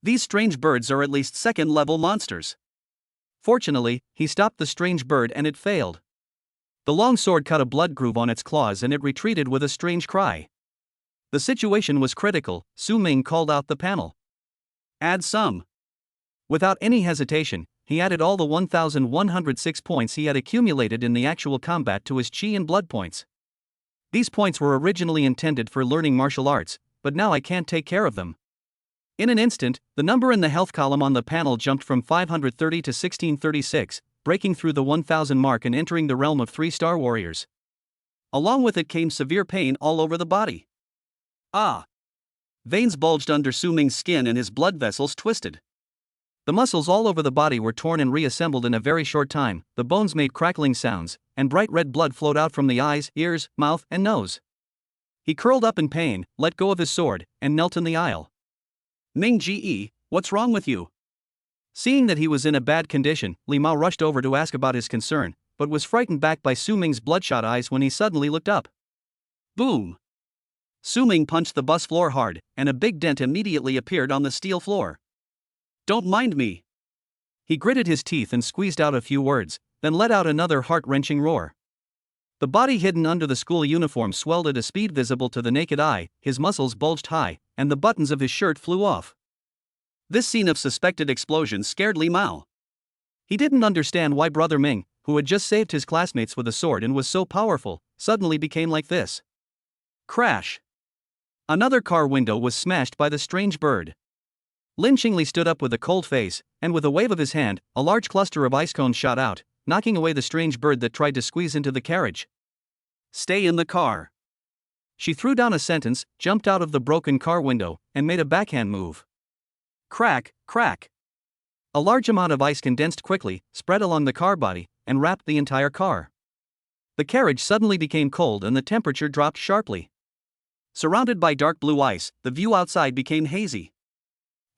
These strange birds are at least second-level monsters. Fortunately, he stopped the strange bird and it failed. The long sword cut a blood groove on its claws and it retreated with a strange cry. The situation was critical. Su Ming called out the panel. Add some. Without any hesitation, he added all the 1,106 points he had accumulated in the actual combat to his chi and blood points. These points were originally intended for learning martial arts, but now I can't take care of them. In an instant, the number in the health column on the panel jumped from 530 to 1636, breaking through the 1,000 mark and entering the realm of 3-star warriors. Along with it came severe pain all over the body. Ah! Veins bulged under Su Ming's skin and his blood vessels twisted. The muscles all over the body were torn and reassembled in a very short time, the bones made crackling sounds, and bright red blood flowed out from the eyes, ears, mouth, and nose. He curled up in pain, let go of his sword, and knelt in the aisle. Ming Ge, what's wrong with you? Seeing that he was in a bad condition, Li Mao rushed over to ask about his concern, but was frightened back by Su Ming's bloodshot eyes when he suddenly looked up. Boom! Su Ming punched the bus floor hard, and a big dent immediately appeared on the steel floor. Don't mind me. He gritted his teeth and squeezed out a few words, then let out another heart-wrenching roar. The body hidden under the school uniform swelled at a speed visible to the naked eye, his muscles bulged high, and the buttons of his shirt flew off. This scene of suspected explosion scared Li Mao. He didn't understand why Brother Ming, who had just saved his classmates with a sword and was so powerful, suddenly became like this. Crash! Another car window was smashed by the strange bird. Lin Qingli stood up with a cold face, and with a wave of his hand, a large cluster of ice cones shot out, knocking away the strange bird that tried to squeeze into the carriage. Stay in the car. She threw down a sentence, jumped out of the broken car window, and made a backhand move. Crack, crack. A large amount of ice condensed quickly, spread along the car body, and wrapped the entire car. The carriage suddenly became cold and the temperature dropped sharply. Surrounded by dark blue ice, the view outside became hazy.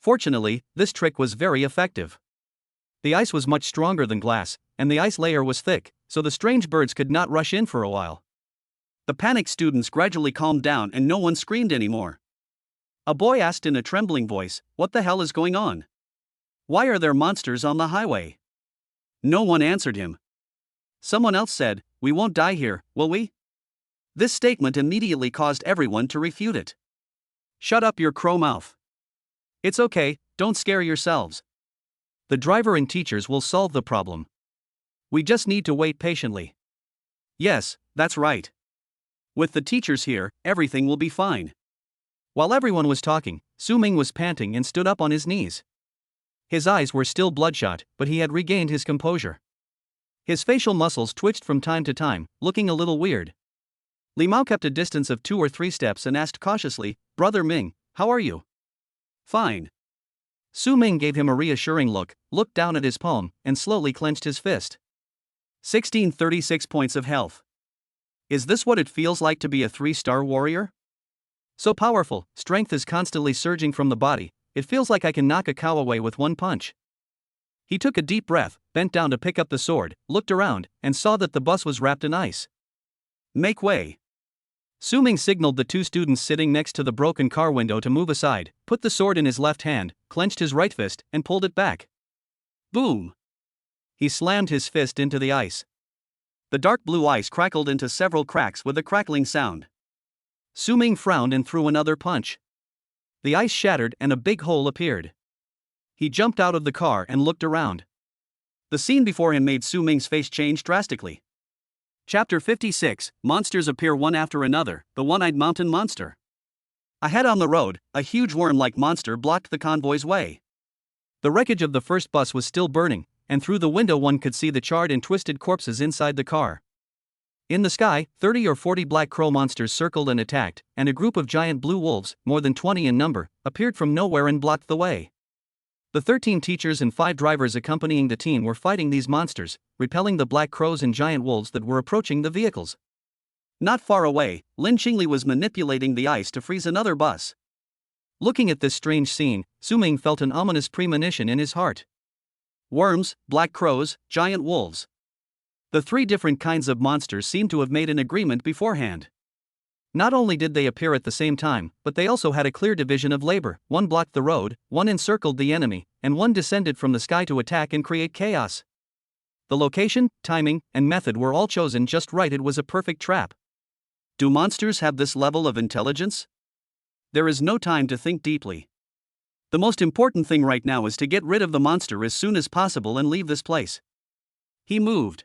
Fortunately, this trick was very effective. The ice was much stronger than glass, and the ice layer was thick, so the strange birds could not rush in for a while. The panicked students gradually calmed down and no one screamed anymore. A boy asked in a trembling voice, "What the hell is going on? Why are there monsters on the highway?" No one answered him. Someone else said, "We won't die here, will we?" This statement immediately caused everyone to refute it. Shut up your crow mouth. It's okay, don't scare yourselves. The driver and teachers will solve the problem. We just need to wait patiently. Yes, that's right. With the teachers here, everything will be fine. While everyone was talking, Su Ming was panting and stood up on his knees. His eyes were still bloodshot, but he had regained his composure. His facial muscles twitched from time to time, looking a little weird. Li Mao kept a distance of 2 or 3 steps and asked cautiously, "Brother Ming, how are you?" "Fine." Su Ming gave him a reassuring look, looked down at his palm, and slowly clenched his fist. 1636 points of health. Is this what it feels like to be a 3-star warrior? So powerful, strength is constantly surging from the body, it feels like I can knock a cow away with one punch. He took a deep breath, bent down to pick up the sword, looked around, and saw that the bus was wrapped in ice. Make way. Su Ming signaled the two students sitting next to the broken car window to move aside, put the sword in his left hand, clenched his right fist, and pulled it back. Boom! He slammed his fist into the ice. The dark blue ice crackled into several cracks with a crackling sound. Su Ming frowned and threw another punch. The ice shattered and a big hole appeared. He jumped out of the car and looked around. The scene before him made Su Ming's face change drastically. Chapter 56, Monsters appear one after another, the one-eyed mountain monster. Ahead on the road, a huge worm-like monster blocked the convoy's way. The wreckage of the first bus was still burning, and through the window one could see the charred and twisted corpses inside the car. In the sky, 30 or 40 black crow monsters circled and attacked, and a group of giant blue wolves, more than 20 in number, appeared from nowhere and blocked the way. The 13 teachers and 5 drivers accompanying the team were fighting these monsters, repelling the black crows and giant wolves that were approaching the vehicles. Not far away, Lin Qingli was manipulating the ice to freeze another bus. Looking at this strange scene, Su Ming felt an ominous premonition in his heart. Worms, black crows, giant wolves. The 3 different kinds of monsters seemed to have made an agreement beforehand. Not only did they appear at the same time, but they also had a clear division of labor. One blocked the road, one encircled the enemy, and one descended from the sky to attack and create chaos. The location, timing, and method were all chosen just right. It was a perfect trap. Do monsters have this level of intelligence? There is no time to think deeply. The most important thing right now is to get rid of the monster as soon as possible and leave this place. He moved.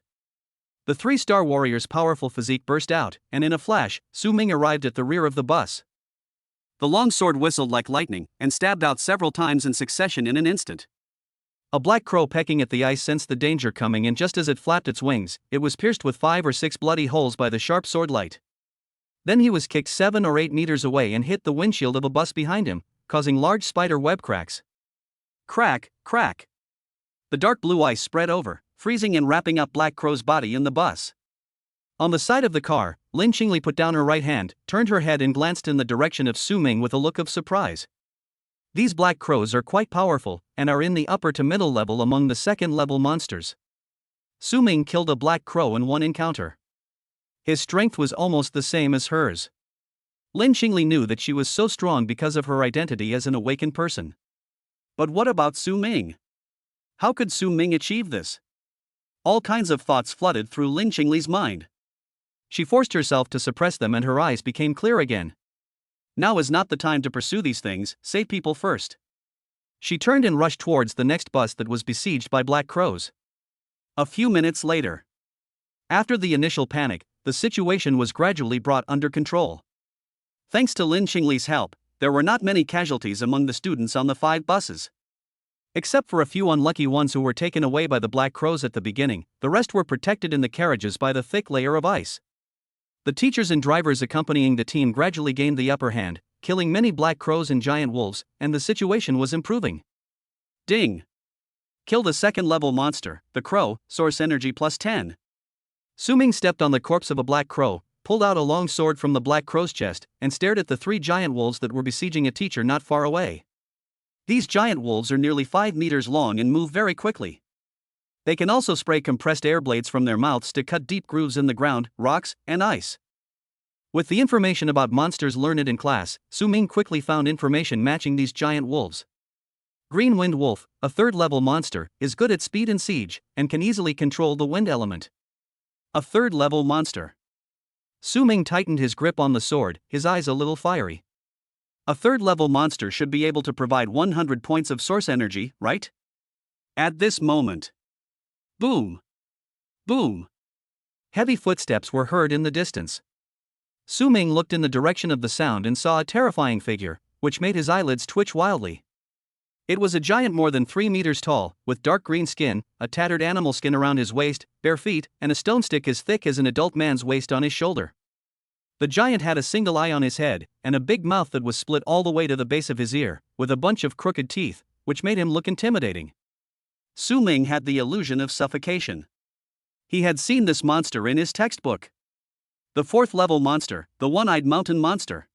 The 3 Star Warriors' powerful physique burst out, and in a flash, Su Ming arrived at the rear of the bus. The long sword whistled like lightning, and stabbed out several times in succession in an instant. A black crow pecking at the ice sensed the danger coming, and just as it flapped its wings, it was pierced with 5 or 6 bloody holes by the sharp sword light. Then he was kicked 7 or 8 meters away and hit the windshield of a bus behind him, causing large spider web cracks. Crack, crack. The dark blue ice spread over, freezing and wrapping up Black Crow's body in the bus. On the side of the car, Lin Qingli put down her right hand, turned her head and glanced in the direction of Su Ming with a look of surprise. These black crows are quite powerful, and are in the upper to middle level among the second-level monsters. Su Ming killed a black crow in one encounter. His strength was almost the same as hers. Lin Qingli knew that she was so strong because of her identity as an awakened person. But what about Su Ming? How could Su Ming achieve this? All kinds of thoughts flooded through Lin Qingli's mind. She forced herself to suppress them and her eyes became clear again. Now is not the time to pursue these things, save people first. She turned and rushed towards the next bus that was besieged by black crows. A few minutes later. After the initial panic, the situation was gradually brought under control. Thanks to Lin Qingli's help, there were not many casualties among the students on the 5 buses. Except for a few unlucky ones who were taken away by the black crows at the beginning, the rest were protected in the carriages by the thick layer of ice. The teachers and drivers accompanying the team gradually gained the upper hand, killing many black crows and giant wolves, and the situation was improving. Ding! Kill the second-level monster, the crow, source energy plus 10. Su Ming stepped on the corpse of a black crow, pulled out a long sword from the black crow's chest, and stared at the 3 giant wolves that were besieging a teacher not far away. These giant wolves are nearly 5 meters long and move very quickly. They can also spray compressed air blades from their mouths to cut deep grooves in the ground, rocks, and ice. With the information about monsters learned in class, Su Ming quickly found information matching these giant wolves. Green Wind Wolf, a 3rd-level monster, is good at speed and siege, and can easily control the wind element. A 3rd-level monster. Su Ming tightened his grip on the sword, his eyes a little fiery. A 3rd-level monster should be able to provide 100 points of source energy, right? At this moment. Boom! Boom! Heavy footsteps were heard in the distance. Su Ming looked in the direction of the sound and saw a terrifying figure, which made his eyelids twitch wildly. It was a giant more than 3 meters tall, with dark green skin, a tattered animal skin around his waist, bare feet, and a stone stick as thick as an adult man's waist on his shoulder. The giant had a single eye on his head, and a big mouth that was split all the way to the base of his ear, with a bunch of crooked teeth, which made him look intimidating. Su Ming had the illusion of suffocation. He had seen this monster in his textbook. The 4th-level monster, the one-eyed mountain monster.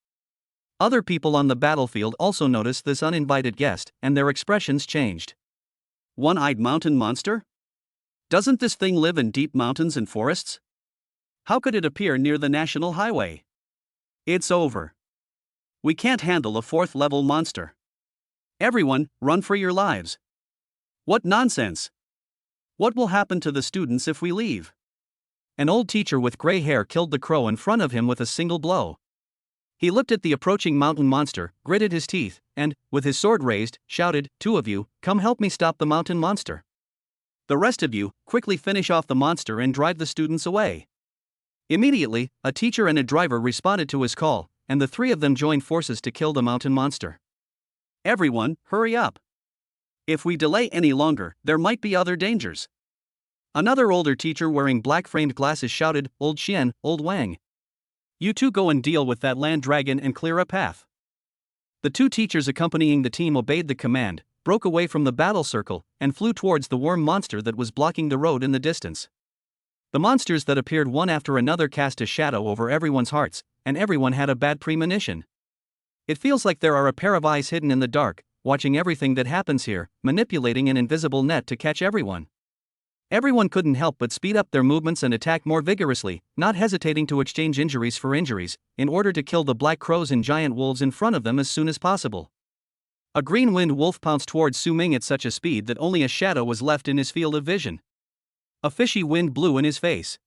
Other people on the battlefield also noticed this uninvited guest, and their expressions changed. One-eyed mountain monster? Doesn't this thing live in deep mountains and forests? How could it appear near the national highway? It's over. We can't handle a fourth-level monster. Everyone, run for your lives. What nonsense! What will happen to the students if we leave? An old teacher with gray hair killed the crow in front of him with a single blow. He looked at the approaching mountain monster, gritted his teeth, and, with his sword raised, shouted, "Two of you, come help me stop the mountain monster. The rest of you, quickly finish off the monster and drive the students away." Immediately, a teacher and a driver responded to his call, and the three of them joined forces to kill the mountain monster. Everyone, hurry up. If we delay any longer, there might be other dangers. Another older teacher wearing black-framed glasses shouted, "Old Xiang, Old Wang. You two go and deal with that land dragon and clear a path." The two teachers accompanying the team obeyed the command, broke away from the battle circle, and flew towards the worm monster that was blocking the road in the distance. The monsters that appeared one after another cast a shadow over everyone's hearts, and everyone had a bad premonition. It feels like there are a pair of eyes hidden in the dark, watching everything that happens here, manipulating an invisible net to catch everyone. Everyone couldn't help but speed up their movements and attack more vigorously, not hesitating to exchange injuries for injuries, in order to kill the black crows and giant wolves in front of them as soon as possible. A green-winged wolf pounced towards Su Ming at such a speed that only a shadow was left in his field of vision. A fishy wind blew in his face.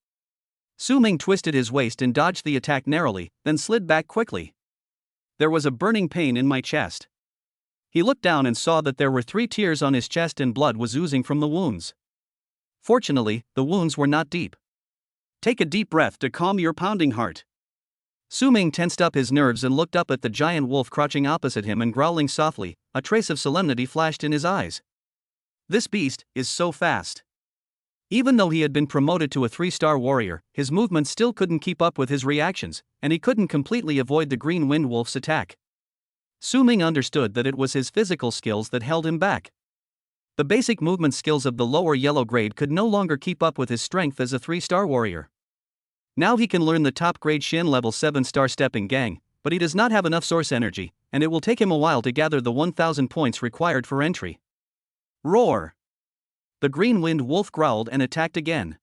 Su Ming twisted his waist and dodged the attack narrowly, then slid back quickly. There was a burning pain in my chest. He looked down and saw that there were 3 tears on his chest and blood was oozing from the wounds. Fortunately, the wounds were not deep. Take a deep breath to calm your pounding heart. Su Ming tensed up his nerves and looked up at the giant wolf crouching opposite him and growling softly. A trace of solemnity flashed in his eyes. This beast is so fast. Even though he had been promoted to a 3-star warrior, his movements still couldn't keep up with his reactions, and he couldn't completely avoid the green wind wolf's attack. Su Ming understood that it was his physical skills that held him back. The basic movement skills of the lower yellow grade could no longer keep up with his strength as a 3-star warrior. Now he can learn the top grade Shin level 7-star stepping gang, but he does not have enough source energy, and it will take him a while to gather the 1000 points required for entry. Roar! The green wind wolf growled and attacked again.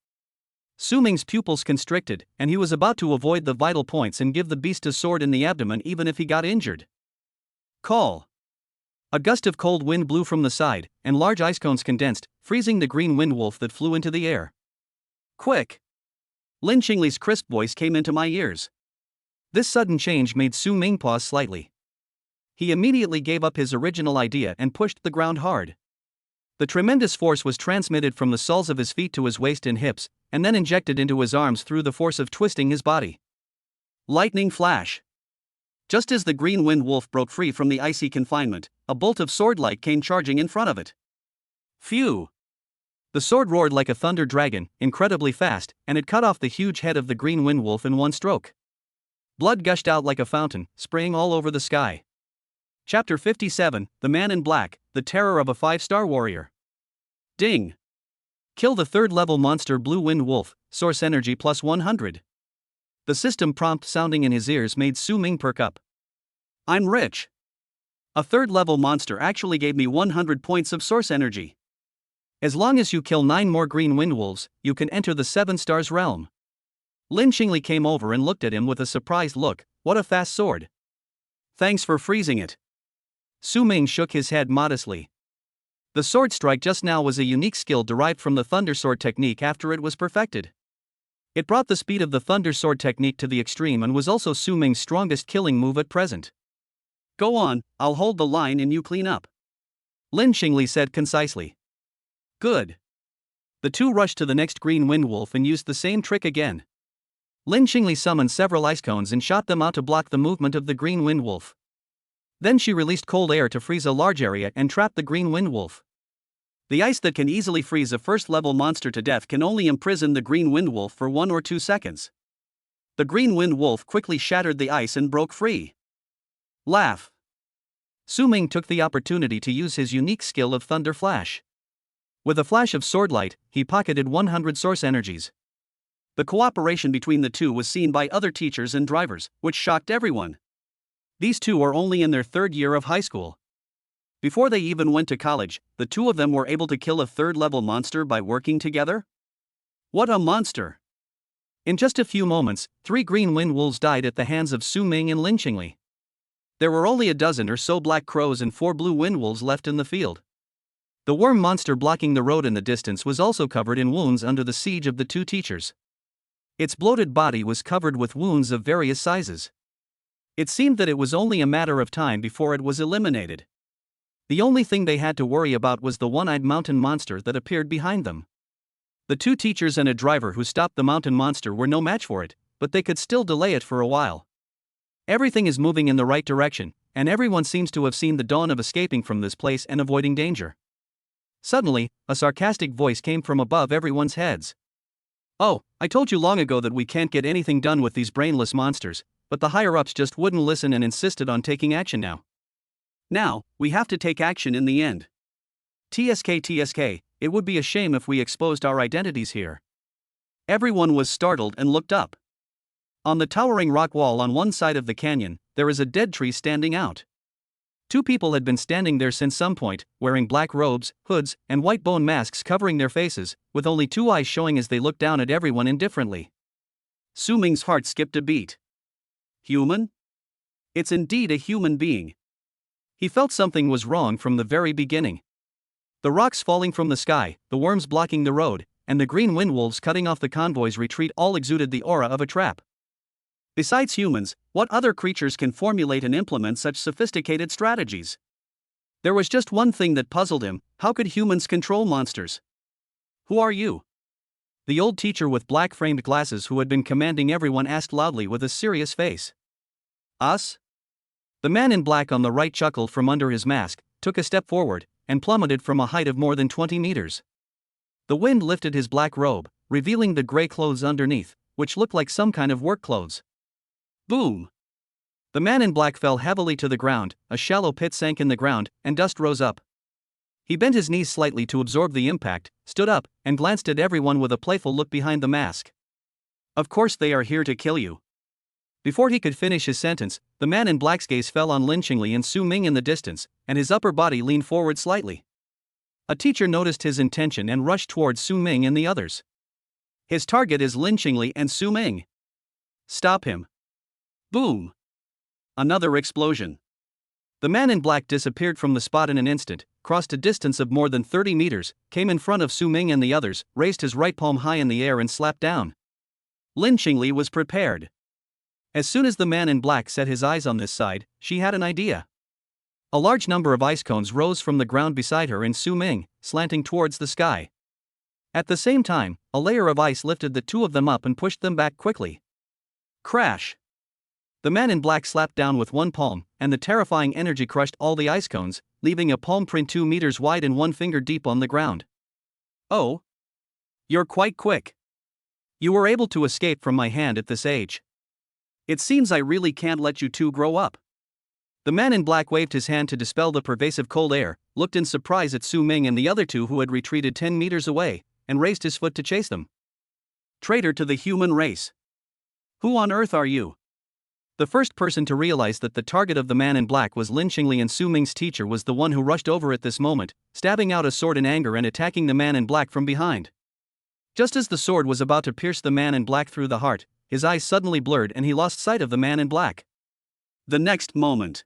Su Ming's pupils constricted, and he was about to avoid the vital points and give the beast a sword in the abdomen even if he got injured. Call! A gust of cold wind blew from the side, and large ice cones condensed, freezing the green wind wolf that flew into the air. Quick! Lin Qingli's crisp voice came into my ears. This sudden change made Su Ming pause slightly. He immediately gave up his original idea and pushed the ground hard. The tremendous force was transmitted from the soles of his feet to his waist and hips, and then injected into his arms through the force of twisting his body. Lightning flash! Just as the green wind wolf broke free from the icy confinement, a bolt of sword light came charging in front of it. Phew! The sword roared like a thunder dragon, incredibly fast, and it cut off the huge head of the green wind wolf in one stroke. Blood gushed out like a fountain, spraying all over the sky. Chapter 57, The Man in Black, the Terror of a 5-star Warrior. Ding! Kill the 3rd-level monster Blue Wind Wolf, source energy plus 100. The system prompt sounding in his ears made Su Ming perk up. I'm rich. A 3rd-level monster actually gave me 100 points of source energy. As long as you kill 9 more green wind wolves, you can enter the 7 stars realm. Lin Qingli came over and looked at him with a surprised look. What a fast sword. Thanks for freezing it. Su Ming shook his head modestly. The sword strike just now was a unique skill derived from the Thunder Sword technique after it was perfected. It brought the speed of the Thunder Sword technique to the extreme and was also Su Ming's strongest killing move at present. Go on, I'll hold the line and you clean up. Lin Qingli said concisely. Good. The two rushed to the next green wind wolf and used the same trick again. Lin Qingli summoned several ice cones and shot them out to block the movement of the green wind wolf. Then she released cold air to freeze a large area and trap the green wind wolf. The ice that can easily freeze a 1st-level monster to death can only imprison the green wind wolf for 1 or 2 seconds. The green wind wolf quickly shattered the ice and broke free. Laugh. Su Ming took the opportunity to use his unique skill of Thunder Flash. With a flash of sword light, he pocketed 100 source energies. The cooperation between the two was seen by other teachers and drivers, which shocked everyone. These two are only in their third year of high school. Before they even went to college, the two of them were able to kill a third-level monster by working together? What a monster! In just a few moments, 3 green wind wolves died at the hands of Su Ming and Lin Qingli. There were only a dozen or so black crows and 4 blue wind wolves left in the field. The worm monster blocking the road in the distance was also covered in wounds under the siege of the 2 teachers. Its bloated body was covered with wounds of various sizes. It seemed that it was only a matter of time before it was eliminated. The only thing they had to worry about was the one-eyed mountain monster that appeared behind them. The 2 teachers and a driver who stopped the mountain monster were no match for it, but they could still delay it for a while. Everything is moving in the right direction, and everyone seems to have seen the dawn of escaping from this place and avoiding danger. Suddenly, a sarcastic voice came from above everyone's heads. "Oh, I told you long ago that we can't get anything done with these brainless monsters, but the higher-ups just wouldn't listen and insisted on taking action now. Now, we have to take action in the end. TSK, it would be a shame if we exposed our identities here." Everyone was startled and looked up. On the towering rock wall on one side of the canyon, there is a dead tree standing out. 2 people had been standing there since some point, wearing black robes, hoods, and white bone masks covering their faces, with only 2 eyes showing as they looked down at everyone indifferently. Su Ming's heart skipped a beat. Human? It's indeed a human being. He felt something was wrong from the very beginning. The rocks falling from the sky, the worms blocking the road, and the green wind wolves cutting off the convoy's retreat all exuded the aura of a trap. Besides humans, what other creatures can formulate and implement such sophisticated strategies? There was just one thing that puzzled him: how could humans control monsters? "Who are you?" The old teacher with black-framed glasses who had been commanding everyone asked loudly with a serious face. "Us?" The man in black on the right chuckled from under his mask, took a step forward, and plummeted from a height of more than 20 meters. The wind lifted his black robe, revealing the gray clothes underneath, which looked like some kind of work clothes. Boom! The man in black fell heavily to the ground, a shallow pit sank in the ground, and dust rose up. He bent his knees slightly to absorb the impact, stood up, and glanced at everyone with a playful look behind the mask. "Of course they are here to kill you." Before he could finish his sentence, the man in black's gaze fell on Lin Qingli and Su Ming in the distance, and his upper body leaned forward slightly. A teacher noticed his intention and rushed towards Su Ming and the others. "His target is Lin Qingli and Su Ming. Stop him." Boom! Another explosion. The man in black disappeared from the spot in an instant, crossed a distance of more than 30 meters, came in front of Su Ming and the others, raised his right palm high in the air and slapped down. Lin Qingli was prepared. As soon as the man in black set his eyes on this side, she had an idea. A large number of ice cones rose from the ground beside her and Su Ming, slanting towards the sky. At the same time, a layer of ice lifted the 2 of them up and pushed them back quickly. Crash! The man in black slapped down with one palm, and the terrifying energy crushed all the ice cones, leaving a palm print 2 meters wide and 1 finger deep on the ground. "Oh! You're quite quick. You were able to escape from my hand at this age. It seems I really can't let you 2 grow up." The man in black waved his hand to dispel the pervasive cold air, looked in surprise at Su Ming and the other 2 who had retreated 10 meters away, and raised his foot to chase them. "Traitor to the human race! Who on earth are you?" The first person to realize that the target of the man in black was Lin Qingli and Su Ming's teacher was the one who rushed over at this moment, stabbing out a sword in anger and attacking the man in black from behind. Just as the sword was about to pierce the man in black through the heart, his eyes suddenly blurred and he lost sight of the man in black. The next moment.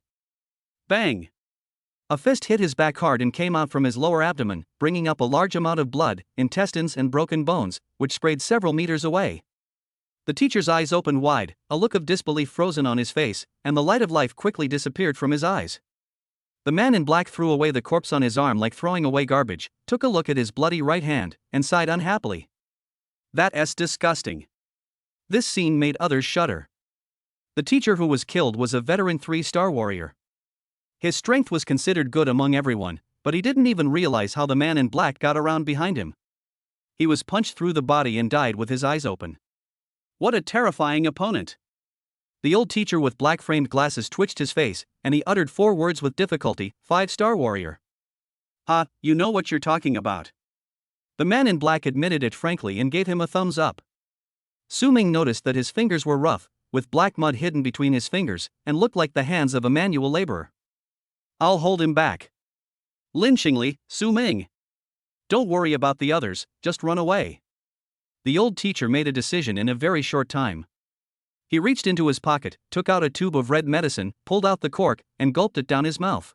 Bang! A fist hit his back hard and came out from his lower abdomen, bringing up a large amount of blood, intestines and broken bones, which sprayed several meters away. The teacher's eyes opened wide, a look of disbelief frozen on his face, and the light of life quickly disappeared from his eyes. The man in black threw away the corpse on his arm like throwing away garbage, took a look at his bloody right hand, and sighed unhappily. "That's disgusting." This scene made others shudder. The teacher who was killed was a veteran 3-star warrior. His strength was considered good among everyone, but he didn't even realize how the man in black got around behind him. He was punched through the body and died with his eyes open. What a terrifying opponent! The old teacher with black-framed glasses twitched his face, and he uttered 4 words with difficulty: 5-star warrior. "Ha, you know what you're talking about." The man in black admitted it frankly and gave him a thumbs up. Su Ming noticed that his fingers were rough, with black mud hidden between his fingers, and looked like the hands of a manual laborer. I'll hold him back. Lynchingly, Su Ming. Don't worry about the others, just run away. The old teacher made a decision in a very short time. He reached into his pocket, took out a tube of red medicine, pulled out the cork, and gulped it down his mouth.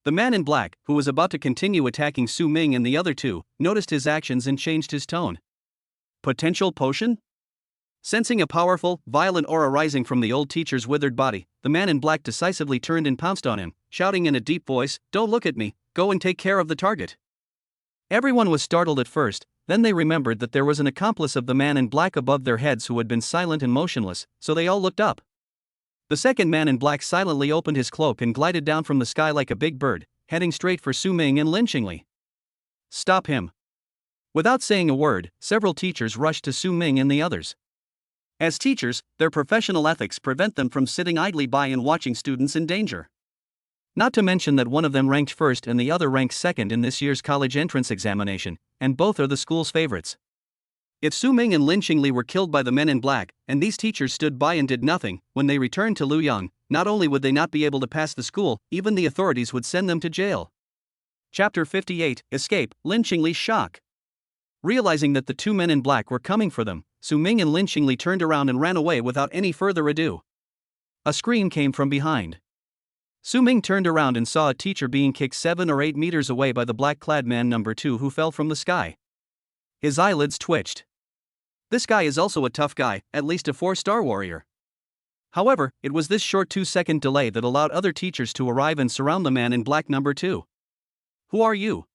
The man in black, who was about to continue attacking Su Ming and the other two, noticed his actions and changed his tone. Potential potion? Sensing a powerful, violent aura rising from the old teacher's withered body, the man in black decisively turned and pounced on him, shouting in a deep voice, "Don't look at me, go and take care of the target." Everyone was startled at first, then they remembered that there was an accomplice of the man in black above their heads who had been silent and motionless, so they all looked up. The second man in black silently opened his cloak and glided down from the sky like a big bird, heading straight for Su Ming and Lynchingly. Stop him. Without saying a word, several teachers rushed to Su Ming and the others. As teachers, their professional ethics prevent them from sitting idly by and watching students in danger. Not to mention that one of them ranked first and the other ranked second in this year's college entrance examination, and both are the school's favorites. If Su Ming and Lynchingly were killed by the men in black, and these teachers stood by and did nothing, when they returned to Luoyang, not only would they not be able to pass the school, even the authorities would send them to jail. Chapter 58, Escape, Lynchingly's Shock. Realizing that the two men in black were coming for them, Su Ming and Lynchingly turned around and ran away without any further ado. A scream came from behind. Su Ming turned around and saw a teacher being kicked 7 or 8 meters away by the black-clad man number 2 who fell from the sky. His eyelids twitched. This guy is also a tough guy, at least a 4-star warrior. However, it was this short 2-second delay that allowed other teachers to arrive and surround the man in black number 2. Who are you?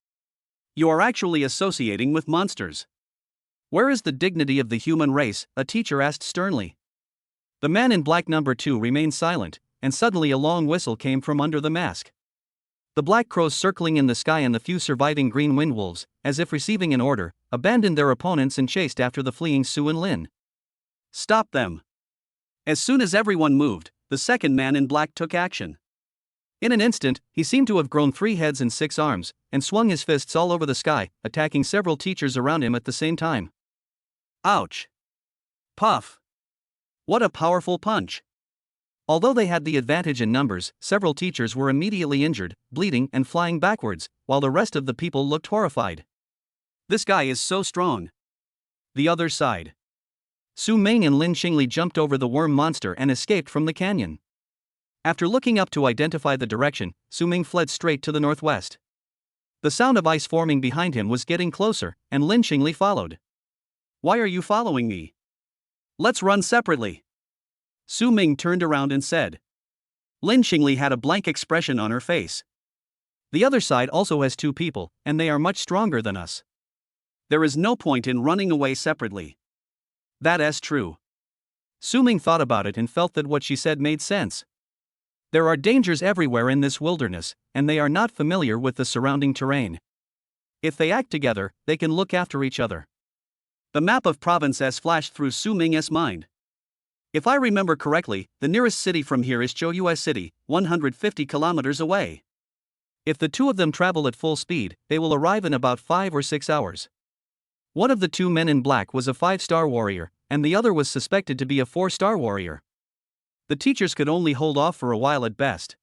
You are actually associating with monsters. Where is the dignity of the human race? A teacher asked sternly. The man in black number 2 remained silent, and suddenly a long whistle came from under the mask. The black crows circling in the sky and the few surviving green wind wolves, as if receiving an order, abandoned their opponents and chased after the fleeing Su and Lin. Stop them. As soon as everyone moved, the second man in black took action. In an instant, he seemed to have grown 3 heads and 6 arms, and swung his fists all over the sky, attacking several teachers around him at the same time. Ouch! Puff! What a powerful punch! Although they had the advantage in numbers, several teachers were immediately injured, bleeding and flying backwards, while the rest of the people looked horrified. This guy is so strong. The other side. Su Ming and Lynchingly jumped over the worm monster and escaped from the canyon. After looking up to identify the direction, Su Ming fled straight to the northwest. The sound of ice forming behind him was getting closer, and Lynchingly followed. Why are you following me? Let's run separately. Su Ming turned around and said. Lynchingly had a blank expression on her face. The other side also has 2 people, and they are much stronger than us. There is no point in running away separately. That is true. Su Ming thought about it and felt that what she said made sense. There are dangers everywhere in this wilderness, and they are not familiar with the surrounding terrain. If they act together, they can look after each other. The map of Province S flashed through Su Ming's mind. If I remember correctly, the nearest city from here is Choyue City, 150 kilometers away. If the 2 of them travel at full speed, they will arrive in about 5 or 6 hours. One of the 2 men in black was a 5-star warrior, and the other was suspected to be a 4-star warrior. The teachers could only hold off for a while at best.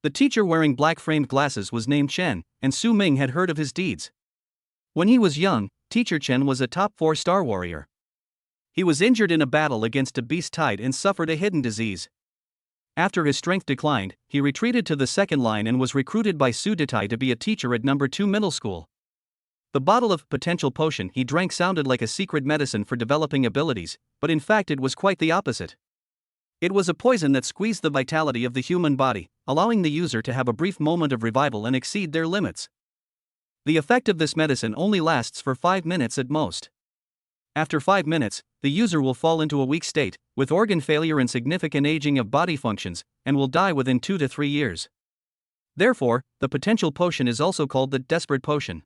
The teacher wearing black-framed glasses was named Chen, and Su Ming had heard of his deeds. When he was young, Teacher Chen was a top 4-star warrior. He was injured in a battle against a beast tide and suffered a hidden disease. After his strength declined, he retreated to the second line and was recruited by Su Detai to be a teacher at number 2 middle school. The bottle of potential potion he drank sounded like a secret medicine for developing abilities, but in fact it was quite the opposite. It was a poison that squeezed the vitality of the human body, allowing the user to have a brief moment of revival and exceed their limits. The effect of this medicine only lasts for 5 minutes at most. After 5 minutes, the user will fall into a weak state, with organ failure and significant aging of body functions, and will die within 2 to 3 years. Therefore, the potential potion is also called the desperate potion.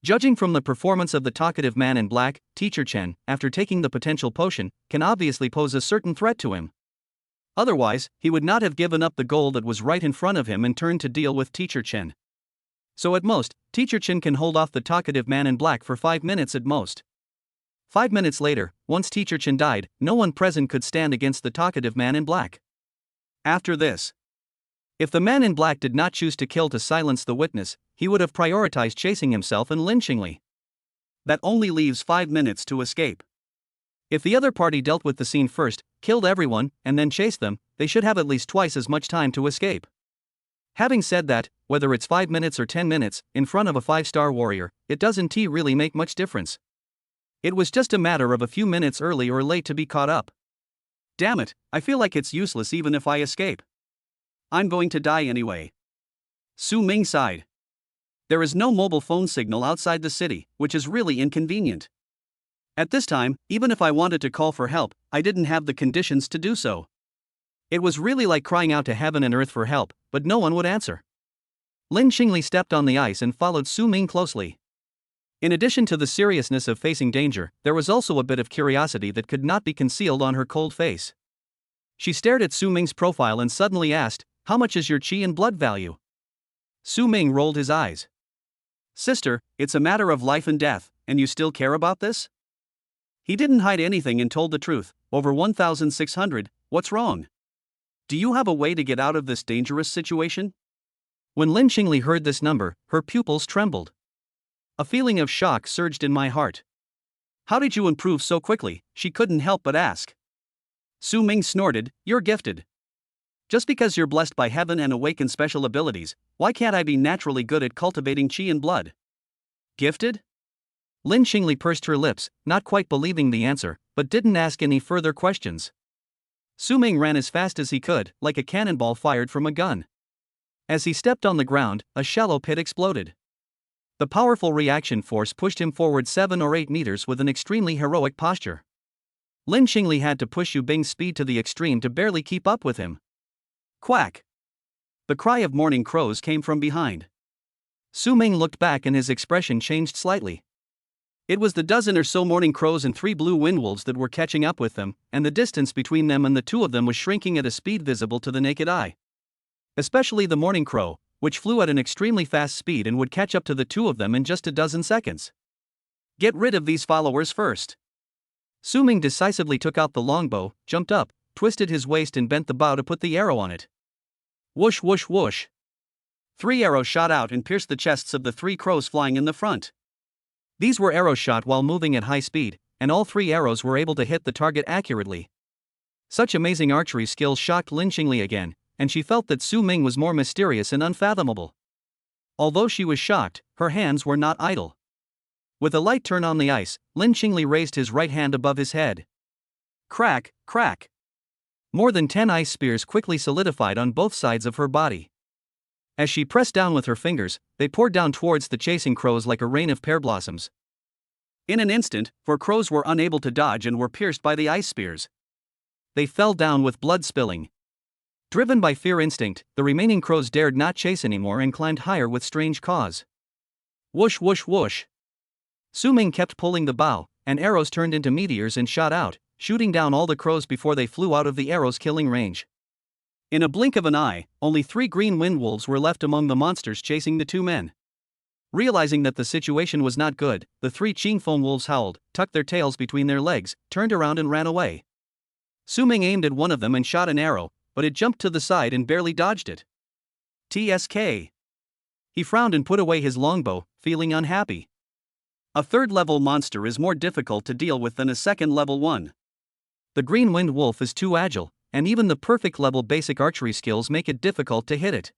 Judging from the performance of the talkative man in black, Teacher Chen, after taking the potential potion, can obviously pose a certain threat to him. Otherwise, he would not have given up the goal that was right in front of him and turned to deal with Teacher Chen. So at most, Teacher Chen can hold off the talkative man in black for 5 minutes at most. 5 minutes later, once Teacher Chen died, no one present could stand against the talkative man in black. After this, if the man in black did not choose to kill to silence the witness, he would have prioritized chasing himself and lynching Li. That only leaves 5 minutes to escape. If the other party dealt with the scene first, killed everyone, and then chased them, they should have at least twice as much time to escape. Having said that, whether it's 5 minutes or 10 minutes, in front of a 5-star warrior, it doesn't really make much difference. It was just a matter of a few minutes early or late to be caught up. Damn it, I feel like it's useless even if I escape. I'm going to die anyway. Su Ming sighed. There is no mobile phone signal outside the city, which is really inconvenient. At this time, even if I wanted to call for help, I didn't have the conditions to do so. It was really like crying out to heaven and earth for help, but no one would answer. Lin Xingli stepped on the ice and followed Su Ming closely. In addition to the seriousness of facing danger, there was also a bit of curiosity that could not be concealed on her cold face. She stared at Su Ming's profile and suddenly asked, "How much is your qi and blood value?" Su Ming rolled his eyes. "Sister, it's a matter of life and death, and you still care about this?" He didn't hide anything and told the truth. Over 1,600, what's wrong? Do you have a way to get out of this dangerous situation? When Lin Xingli heard this number, her pupils trembled. A feeling of shock surged in my heart. How did you improve so quickly? She couldn't help but ask. Su Ming snorted, "You're gifted. Just because you're blessed by heaven and awaken special abilities, why can't I be naturally good at cultivating qi and blood?" Gifted? Lin Xingli pursed her lips, not quite believing the answer, but didn't ask any further questions. Su Ming ran as fast as he could, like a cannonball fired from a gun. As he stepped on the ground, a shallow pit exploded. The powerful reaction force pushed him forward 7 or 8 meters with an extremely heroic posture. Lin Xingli had to push Yu Bing's speed to the extreme to barely keep up with him. Quack! The cry of morning crows came from behind. Su Ming looked back and his expression changed slightly. It was the dozen or so morning crows and 3 blue wind wolves that were catching up with them, and the distance between them and the 2 of them was shrinking at a speed visible to the naked eye. Especially the morning crow, which flew at an extremely fast speed and would catch up to the 2 of them in just a dozen seconds. Get rid of these followers first. Su Ming decisively took out the longbow, jumped up, twisted his waist and bent the bow to put the arrow on it. Whoosh whoosh whoosh. 3 arrows shot out and pierced the chests of the 3 crows flying in the front. These were arrows shot while moving at high speed, and all 3 arrows were able to hit the target accurately. Such amazing archery skills shocked Lin Xingli again, and she felt that Su Ming was more mysterious and unfathomable. Although she was shocked, her hands were not idle. With a light turn on the ice, Lin Xingli raised his right hand above his head. Crack, crack. More than 10 ice spears quickly solidified on both sides of her body. As she pressed down with her fingers, they poured down towards the chasing crows like a rain of pear blossoms. In an instant, 4 crows were unable to dodge and were pierced by the ice spears. They fell down with blood spilling. Driven by fear instinct, the remaining crows dared not chase anymore and climbed higher with strange caws. Whoosh whoosh whoosh. Su Ming kept pulling the bow, and arrows turned into meteors and shot out, shooting down all the crows before they flew out of the arrow's killing range. In a blink of an eye, only 3 green wind wolves were left among the monsters chasing the 2 men. Realizing that the situation was not good, the 3 Qingfeng wolves howled, tucked their tails between their legs, turned around and ran away. Su Ming aimed at one of them and shot an arrow, but it jumped to the side and barely dodged it. TSK. He frowned and put away his longbow, feeling unhappy. A 3rd-level monster is more difficult to deal with than a 2nd-level one. The green wind wolf is too agile, and even the perfect-level basic archery skills make it difficult to hit it.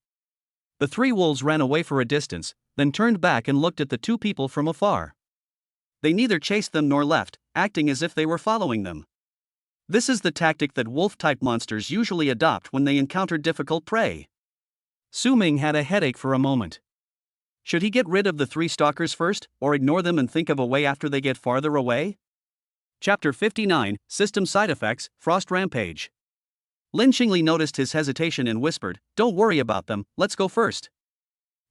The 3 wolves ran away for a distance, then turned back and looked at the 2 people from afar. They neither chased them nor left, acting as if they were following them. This is the tactic that wolf-type monsters usually adopt when they encounter difficult prey. Su Ming had a headache for a moment. Should he get rid of the 3 stalkers first, or ignore them and think of a way after they get farther away? Chapter 59, System Side Effects, Frost Rampage. Lin Xingli noticed his hesitation and whispered, "Don't worry about them, let's go first."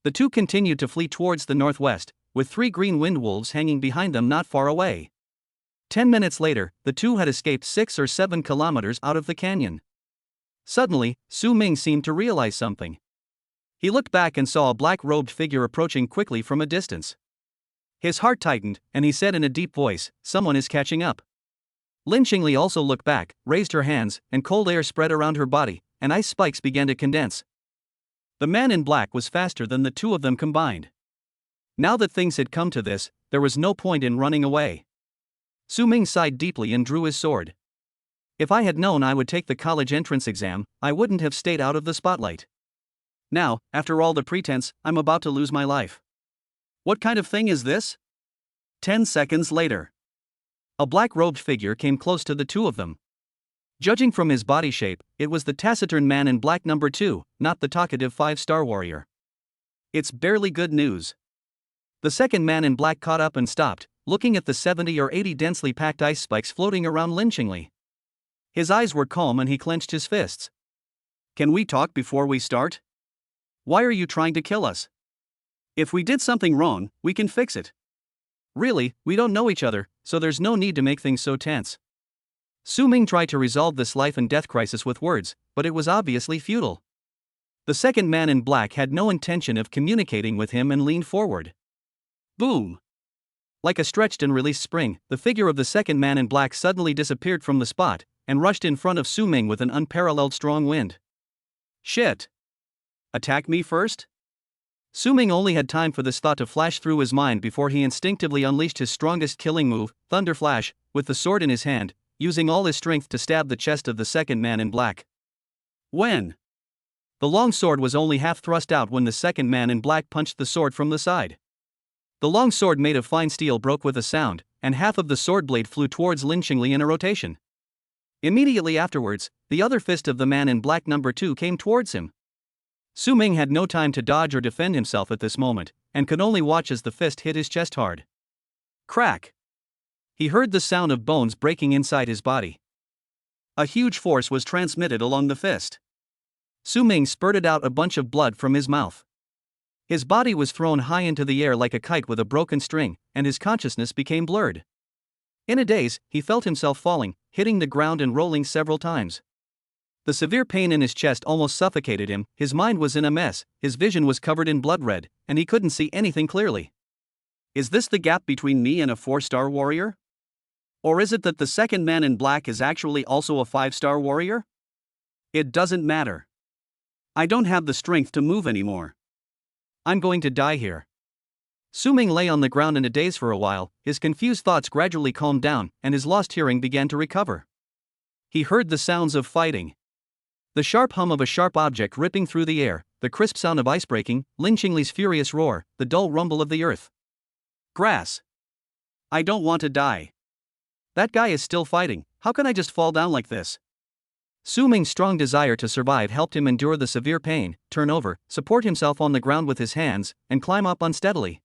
The 2 continued to flee towards the northwest, with 3 green wind wolves hanging behind them not far away. 10 minutes later, the 2 had escaped 6 or 7 kilometers out of the canyon. Suddenly, Su Ming seemed to realize something. He looked back and saw a black-robed figure approaching quickly from a distance. His heart tightened, and he said in a deep voice, "Someone is catching up." Lin Qingli also looked back, raised her hands, and cold air spread around her body, and ice spikes began to condense. The man in black was faster than the two of them combined. Now that things had come to this, there was no point in running away. Su Ming sighed deeply and drew his sword. If I had known I would take the college entrance exam, I wouldn't have stayed out of the spotlight. Now, after all the pretense, I'm about to lose my life. What kind of thing is this? 10 seconds later. A black-robed figure came close to the two of them. Judging from his body shape, it was the taciturn man in black number 2, not the talkative 5-star warrior. It's barely good news. The second man in black caught up and stopped, looking at the 70 or 80 densely packed ice spikes floating around Lin Qingli. His eyes were calm and he clenched his fists. Can we talk before we start? Why are you trying to kill us? If we did something wrong, we can fix it. Really, we don't know each other, so there's no need to make things so tense. Su Ming tried to resolve this life and death crisis with words, but it was obviously futile. The second man in black had no intention of communicating with him and leaned forward. Boom! Like a stretched and released spring, the figure of the second man in black suddenly disappeared from the spot and rushed in front of Su Ming with an unparalleled strong wind. Shit! Attack me first? Su Ming only had time for this thought to flash through his mind before he instinctively unleashed his strongest killing move, Thunder Flash, with the sword in his hand, using all his strength to stab the chest of the second man in black. When? The long sword was only half thrust out when the second man in black punched the sword from the side. The long sword made of fine steel broke with a sound, and half of the sword blade flew towards Lin Qingli in a rotation. Immediately afterwards, the other fist of the man in black number 2 came towards him. Su Ming had no time to dodge or defend himself at this moment, and could only watch as the fist hit his chest hard. Crack! He heard the sound of bones breaking inside his body. A huge force was transmitted along the fist. Su Ming spurted out a bunch of blood from his mouth. His body was thrown high into the air like a kite with a broken string, and his consciousness became blurred. In a daze, he felt himself falling, hitting the ground and rolling several times. The severe pain in his chest almost suffocated him, his mind was in a mess, his vision was covered in blood red, and he couldn't see anything clearly. Is this the gap between me and a 4-star warrior? Or is it that the second man in black is actually also a 5-star warrior? It doesn't matter. I don't have the strength to move anymore. I'm going to die here. Su Ming lay on the ground in a daze for a while, his confused thoughts gradually calmed down, and his lost hearing began to recover. He heard the sounds of fighting. The sharp hum of a sharp object ripping through the air, the crisp sound of ice breaking, Lin Qingli's furious roar, the dull rumble of the earth. Grass. I don't want to die. That guy is still fighting, how can I just fall down like this? Su Ming's strong desire to survive helped him endure the severe pain, turn over, support himself on the ground with his hands, and climb up unsteadily.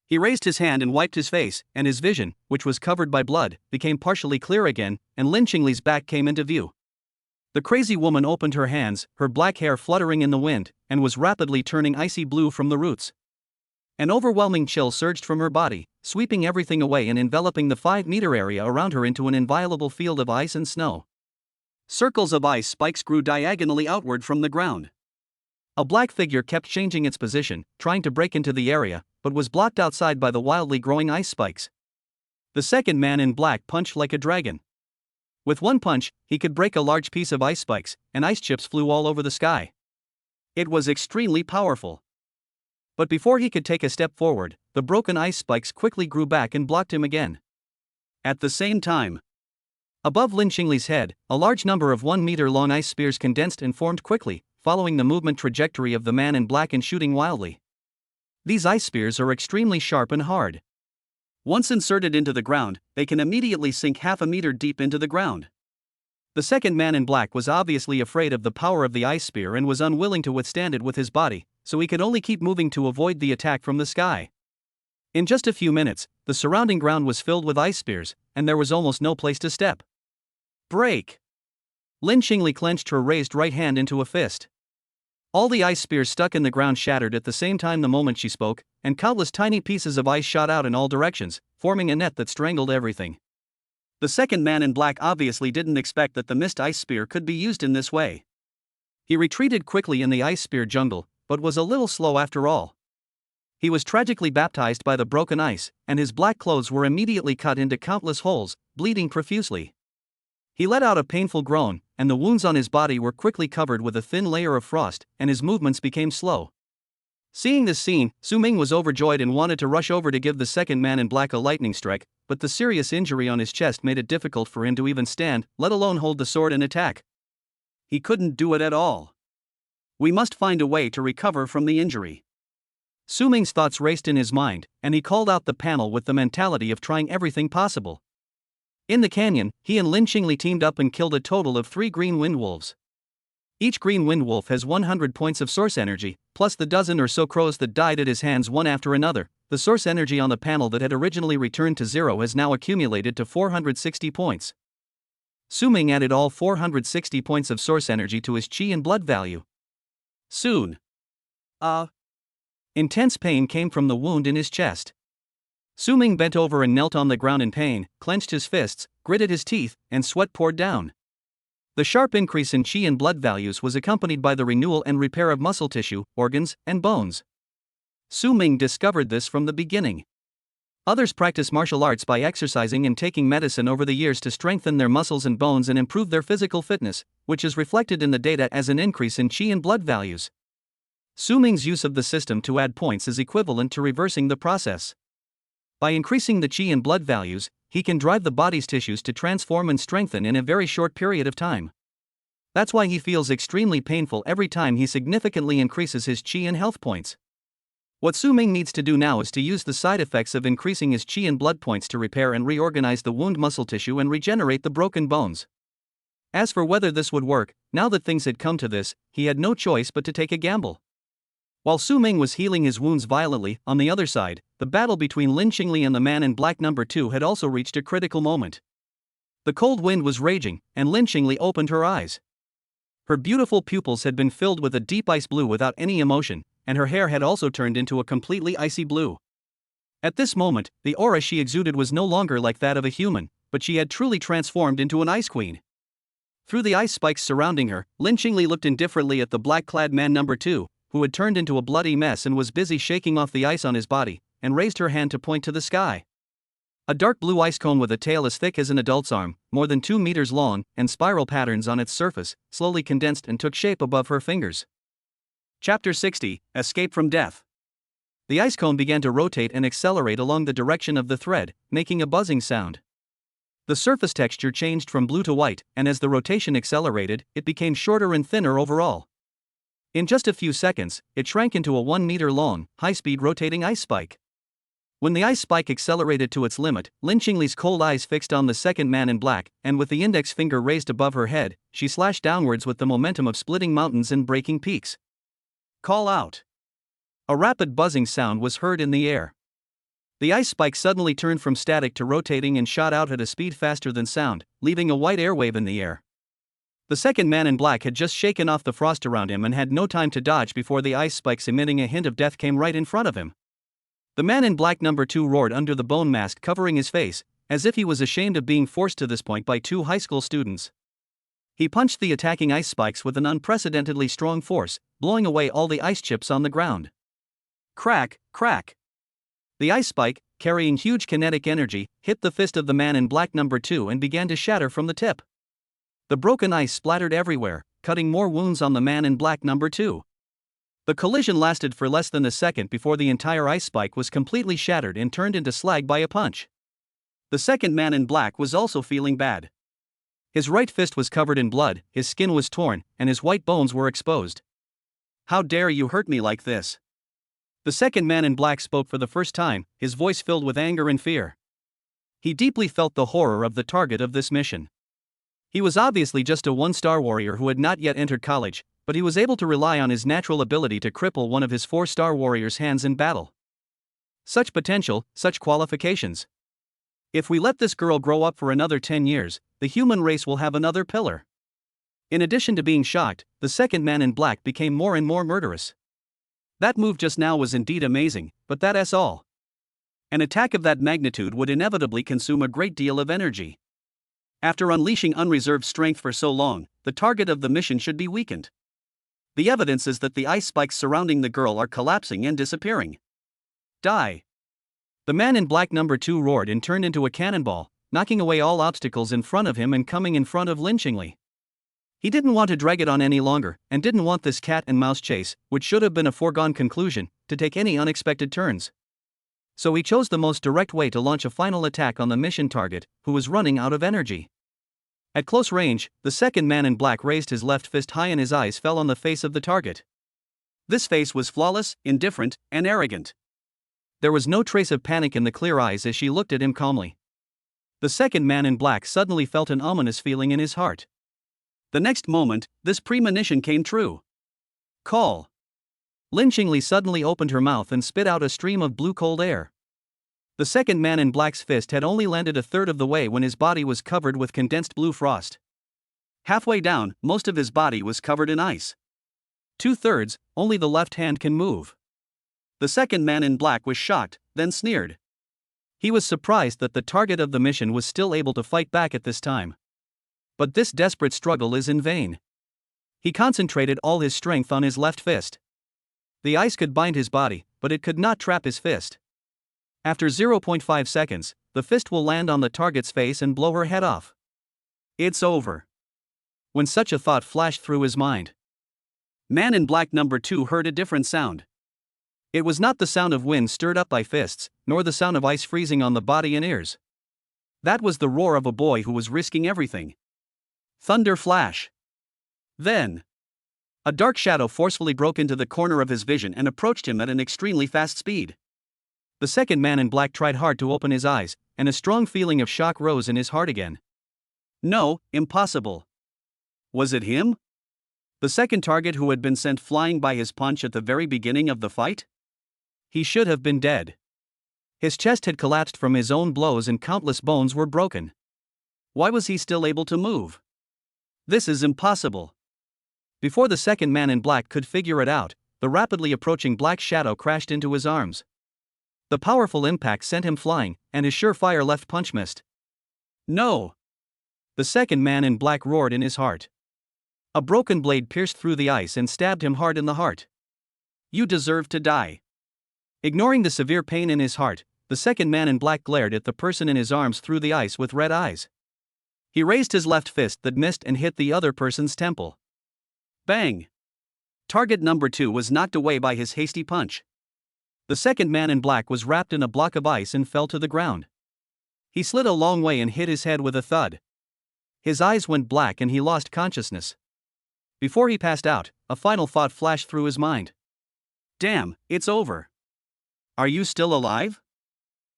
He raised his hand and wiped his face, and his vision, which was covered by blood, became partially clear again, and Lin Qingli's back came into view. The crazy woman opened her hands, her black hair fluttering in the wind, and was rapidly turning icy blue from the roots. An overwhelming chill surged from her body, sweeping everything away and enveloping the 5-meter area around her into an inviolable field of ice and snow. Circles of ice spikes grew diagonally outward from the ground. A black figure kept changing its position, trying to break into the area, but was blocked outside by the wildly growing ice spikes. The second man in black punched like a dragon. With one punch, he could break a large piece of ice spikes, and ice chips flew all over the sky. It was extremely powerful. But before he could take a step forward, the broken ice spikes quickly grew back and blocked him again. At the same time, above Lin Qingli's head, a large number of 1-meter-long ice spears condensed and formed quickly, following the movement trajectory of the man in black and shooting wildly. These ice spears are extremely sharp and hard. Once inserted into the ground, they can immediately sink half a meter deep into the ground. The second man in black was obviously afraid of the power of the ice spear and was unwilling to withstand it with his body, so he could only keep moving to avoid the attack from the sky. In just a few minutes, the surrounding ground was filled with ice spears, and there was almost no place to step. Break! Lin Qingli clenched her raised right hand into a fist. All the ice spears stuck in the ground shattered at the same time the moment she spoke, and countless tiny pieces of ice shot out in all directions, forming a net that strangled everything. The second man in black obviously didn't expect that the missed ice spear could be used in this way. He retreated quickly in the ice spear jungle, but was a little slow after all. He was tragically baptized by the broken ice, and his black clothes were immediately cut into countless holes, bleeding profusely. He let out a painful groan, and the wounds on his body were quickly covered with a thin layer of frost, and his movements became slow. Seeing this scene, Su Ming was overjoyed and wanted to rush over to give the second man in black a lightning strike, but the serious injury on his chest made it difficult for him to even stand, let alone hold the sword and attack. He couldn't do it at all. We must find a way to recover from the injury. Su Ming's thoughts raced in his mind, and he called out the panel with the mentality of trying everything possible. In the canyon, he and Lin Qingli teamed up and killed a total of 3 green wind wolves. Each green wind wolf has 100 points of source energy, plus the dozen or so crows that died at his hands one after another. The source energy on the panel that had originally returned to 0 has now accumulated to 460 points. Su Ming added all 460 points of source energy to his qi and blood value. Soon, intense pain came from the wound in his chest. Su Ming bent over and knelt on the ground in pain, clenched his fists, gritted his teeth, and sweat poured down. The sharp increase in qi and blood values was accompanied by the renewal and repair of muscle tissue, organs, and bones. Su Ming discovered this from the beginning. Others practice martial arts by exercising and taking medicine over the years to strengthen their muscles and bones and improve their physical fitness, which is reflected in the data as an increase in qi and blood values. Su Ming's use of the system to add points is equivalent to reversing the process. By increasing the qi and blood values, he can drive the body's tissues to transform and strengthen in a very short period of time. That's why he feels extremely painful every time he significantly increases his qi and health points. What Su Ming needs to do now is to use the side effects of increasing his qi and blood points to repair and reorganize the wound muscle tissue and regenerate the broken bones. As for whether this would work, now that things had come to this, he had no choice but to take a gamble. While Su Ming was healing his wounds violently, on the other side, the battle between Lin Qingli and the man in black number 2 had also reached a critical moment. The cold wind was raging, and Lin Qingli opened her eyes. Her beautiful pupils had been filled with a deep ice blue without any emotion, and her hair had also turned into a completely icy blue. At this moment, the aura she exuded was no longer like that of a human, but she had truly transformed into an ice queen. Through the ice spikes surrounding her, Lin Qingli looked indifferently at the black-clad man number 2, who had turned into a bloody mess and was busy shaking off the ice on his body, and raised her hand to point to the sky. A dark blue ice cone with a tail as thick as an adult's arm, more than 2 meters long, and spiral patterns on its surface, slowly condensed and took shape above her fingers. Chapter 60, Escape from Death. The ice cone began to rotate and accelerate along the direction of the thread, making a buzzing sound. The surface texture changed from blue to white, and as the rotation accelerated, it became shorter and thinner overall. In just a few seconds, it shrank into a 1 meter long, high-speed rotating ice spike. When the ice spike accelerated to its limit, Lin Qingli's cold eyes fixed on the second man in black, and with the index finger raised above her head, she slashed downwards with the momentum of splitting mountains and breaking peaks. Call out. A rapid buzzing sound was heard in the air. The ice spike suddenly turned from static to rotating and shot out at a speed faster than sound, leaving a white airwave in the air. The second man in black had just shaken off the frost around him and had no time to dodge before the ice spikes emitting a hint of death came right in front of him. The man in black number 2 roared under the bone mask covering his face, as if he was ashamed of being forced to this point by 2 high school students. He punched the attacking ice spikes with an unprecedentedly strong force, blowing away all the ice chips on the ground. Crack, crack. The ice spike, carrying huge kinetic energy, hit the fist of the man in black number 2 and began to shatter from the tip. The broken ice splattered everywhere, cutting more wounds on the man in black number 2. The collision lasted for less than a second before the entire ice spike was completely shattered and turned into slag by a punch. The second man in black was also feeling bad. His right fist was covered in blood, his skin was torn, and his white bones were exposed. How dare you hurt me like this? The second man in black spoke for the first time, his voice filled with anger and fear. He deeply felt the horror of the target of this mission. He was obviously just a 1-star warrior who had not yet entered college, but he was able to rely on his natural ability to cripple one of his 4-star warriors' hands in battle. Such potential, such qualifications. If we let this girl grow up for another 10 years, the human race will have another pillar. In addition to being shocked, the second man in black became more and more murderous. That move just now was indeed amazing, but that's all. An attack of that magnitude would inevitably consume a great deal of energy. After unleashing unreserved strength for so long, the target of the mission should be weakened. The evidence is that the ice spikes surrounding the girl are collapsing and disappearing. Die. The man in black number 2 roared and turned into a cannonball, knocking away all obstacles in front of him and coming in front of Lynchingly. He didn't want to drag it on any longer, and didn't want this cat and mouse chase, which should have been a foregone conclusion, to take any unexpected turns. So he chose the most direct way to launch a final attack on the mission target, who was running out of energy. At close range, the second man in black raised his left fist high and his eyes fell on the face of the target. This face was flawless, indifferent, and arrogant. There was no trace of panic in the clear eyes as she looked at him calmly. The second man in black suddenly felt an ominous feeling in his heart. The next moment, this premonition came true. Call. Lynchingly suddenly opened her mouth and spit out a stream of blue cold air. The second man in black's fist had only landed a third of the way when his body was covered with condensed blue frost. Halfway down, most of his body was covered in ice. 2/3, only the left hand can move. The second man in black was shocked, then sneered. He was surprised that the target of the mission was still able to fight back at this time. But this desperate struggle is in vain. He concentrated all his strength on his left fist. The ice could bind his body, but it could not trap his fist. After 0.5 seconds, the fist will land on the target's face and blow her head off. It's over. When such a thought flashed through his mind, man in black number 2 heard a different sound. It was not the sound of wind stirred up by fists, nor the sound of ice freezing on the body and ears. That was the roar of a boy who was risking everything. Thunder flash. Then, a dark shadow forcefully broke into the corner of his vision and approached him at an extremely fast speed. The second man in black tried hard to open his eyes, and a strong feeling of shock rose in his heart again. No, impossible. Was it him? The second target who had been sent flying by his punch at the very beginning of the fight? He should have been dead. His chest had collapsed from his own blows and countless bones were broken. Why was he still able to move? This is impossible. Before the second man in black could figure it out, the rapidly approaching black shadow crashed into his arms. The powerful impact sent him flying, and his surefire left punch missed. No! The second man in black roared in his heart. A broken blade pierced through the ice and stabbed him hard in the heart. You deserve to die. Ignoring the severe pain in his heart, the second man in black glared at the person in his arms through the ice with red eyes. He raised his left fist that missed and hit the other person's temple. Bang! Target number 2 was knocked away by his hasty punch. The second man in black was wrapped in a block of ice and fell to the ground. He slid a long way and hit his head with a thud. His eyes went black and he lost consciousness. Before he passed out, a final thought flashed through his mind. Damn, it's over. Are you still alive?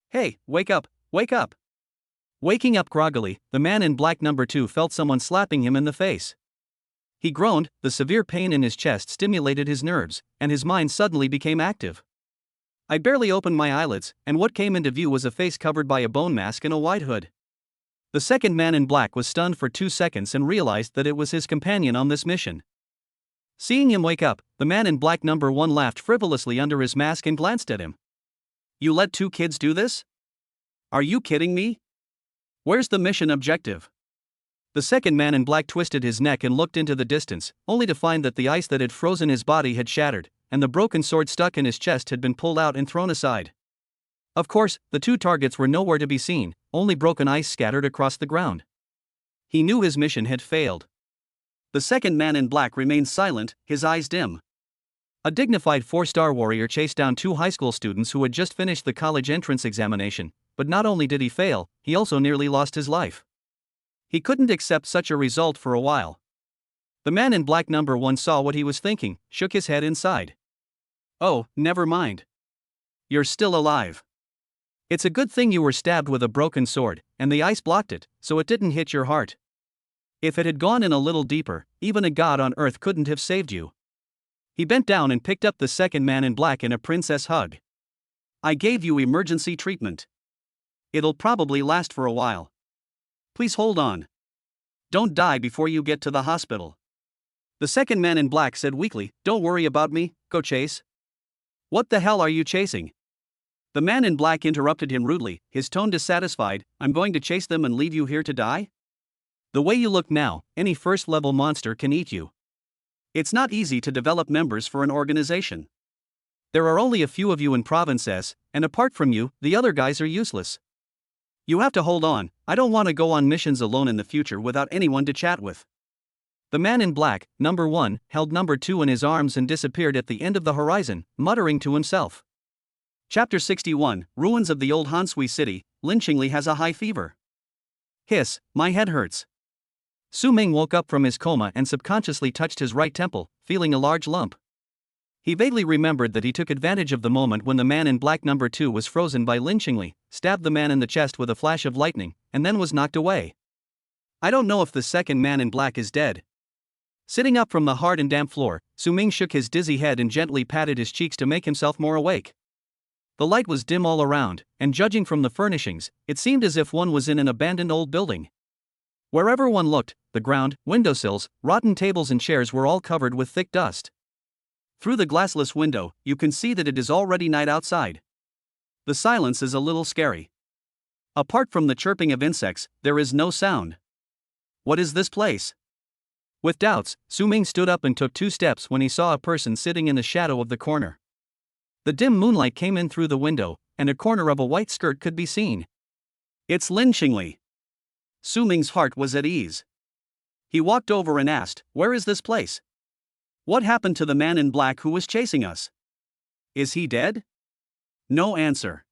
Hey, wake up, wake up. Waking up groggily, the man in black number 2 felt someone slapping him in the face. He groaned, the severe pain in his chest stimulated his nerves, and his mind suddenly became active. I barely opened my eyelids, and what came into view was a face covered by a bone mask and a white hood. The second man in black was stunned for 2 seconds and realized that it was his companion on this mission. Seeing him wake up, the man in black number 1 laughed frivolously under his mask and glanced at him. You let 2 kids do this? Are you kidding me? Where's the mission objective? The second man in black twisted his neck and looked into the distance, only to find that the ice that had frozen his body had shattered, and the broken sword stuck in his chest had been pulled out and thrown aside. Of course, the 2 targets were nowhere to be seen, only broken ice scattered across the ground. He knew his mission had failed. The second man in black remained silent, his eyes dim. A dignified 4-star warrior chased down 2 high school students who had just finished the college entrance examination, but not only did he fail, he also nearly lost his life. He couldn't accept such a result for a while. The man in black number 1 saw what he was thinking, shook his head inside. Oh, never mind. You're still alive. It's a good thing you were stabbed with a broken sword, and the ice blocked it, so it didn't hit your heart. If it had gone in a little deeper, even a god on earth couldn't have saved you. He bent down and picked up the second man in black in a princess hug. I gave you emergency treatment. It'll probably last for a while. Please hold on. Don't die before you get to the hospital. The second man in black said weakly, Don't worry about me, go chase. What the hell are you chasing? The man in black interrupted him rudely, his tone dissatisfied. I'm going to chase them and leave you here to die? The way you look now, any first-level monster can eat you. It's not easy to develop members for an organization. There are only a few of you in provinces, and apart from you, the other guys are useless. You have to hold on, I don't want to go on missions alone in the future without anyone to chat with. The man in black, number 1, held number 2 in his arms and disappeared at the end of the horizon, muttering to himself. Chapter 61, Ruins of the Old Hansui City. Lynchingly has a high fever. Hiss, my head hurts. Su Ming woke up from his coma and subconsciously touched his right temple, feeling a large lump. He vaguely remembered that he took advantage of the moment when the man in black number 2 was frozen by Lynchingly, stabbed the man in the chest with a flash of lightning, and then was knocked away. I don't know if the second man in black is dead. Sitting up from the hard and damp floor, Su Ming shook his dizzy head and gently patted his cheeks to make himself more awake. The light was dim all around, and judging from the furnishings, it seemed as if one was in an abandoned old building. Wherever one looked, the ground, windowsills, rotten tables and chairs were all covered with thick dust. Through the glassless window, you can see that it is already night outside. The silence is a little scary. Apart from the chirping of insects, there is no sound. What is this place? With doubts, Su Ming stood up and took 2 steps when he saw a person sitting in the shadow of the corner. The dim moonlight came in through the window, and a corner of a white skirt could be seen. It's Lynchingly. Su Ming's heart was at ease. He walked over and asked, "Where is this place? What happened to the man in black who was chasing us? Is he dead?" No answer.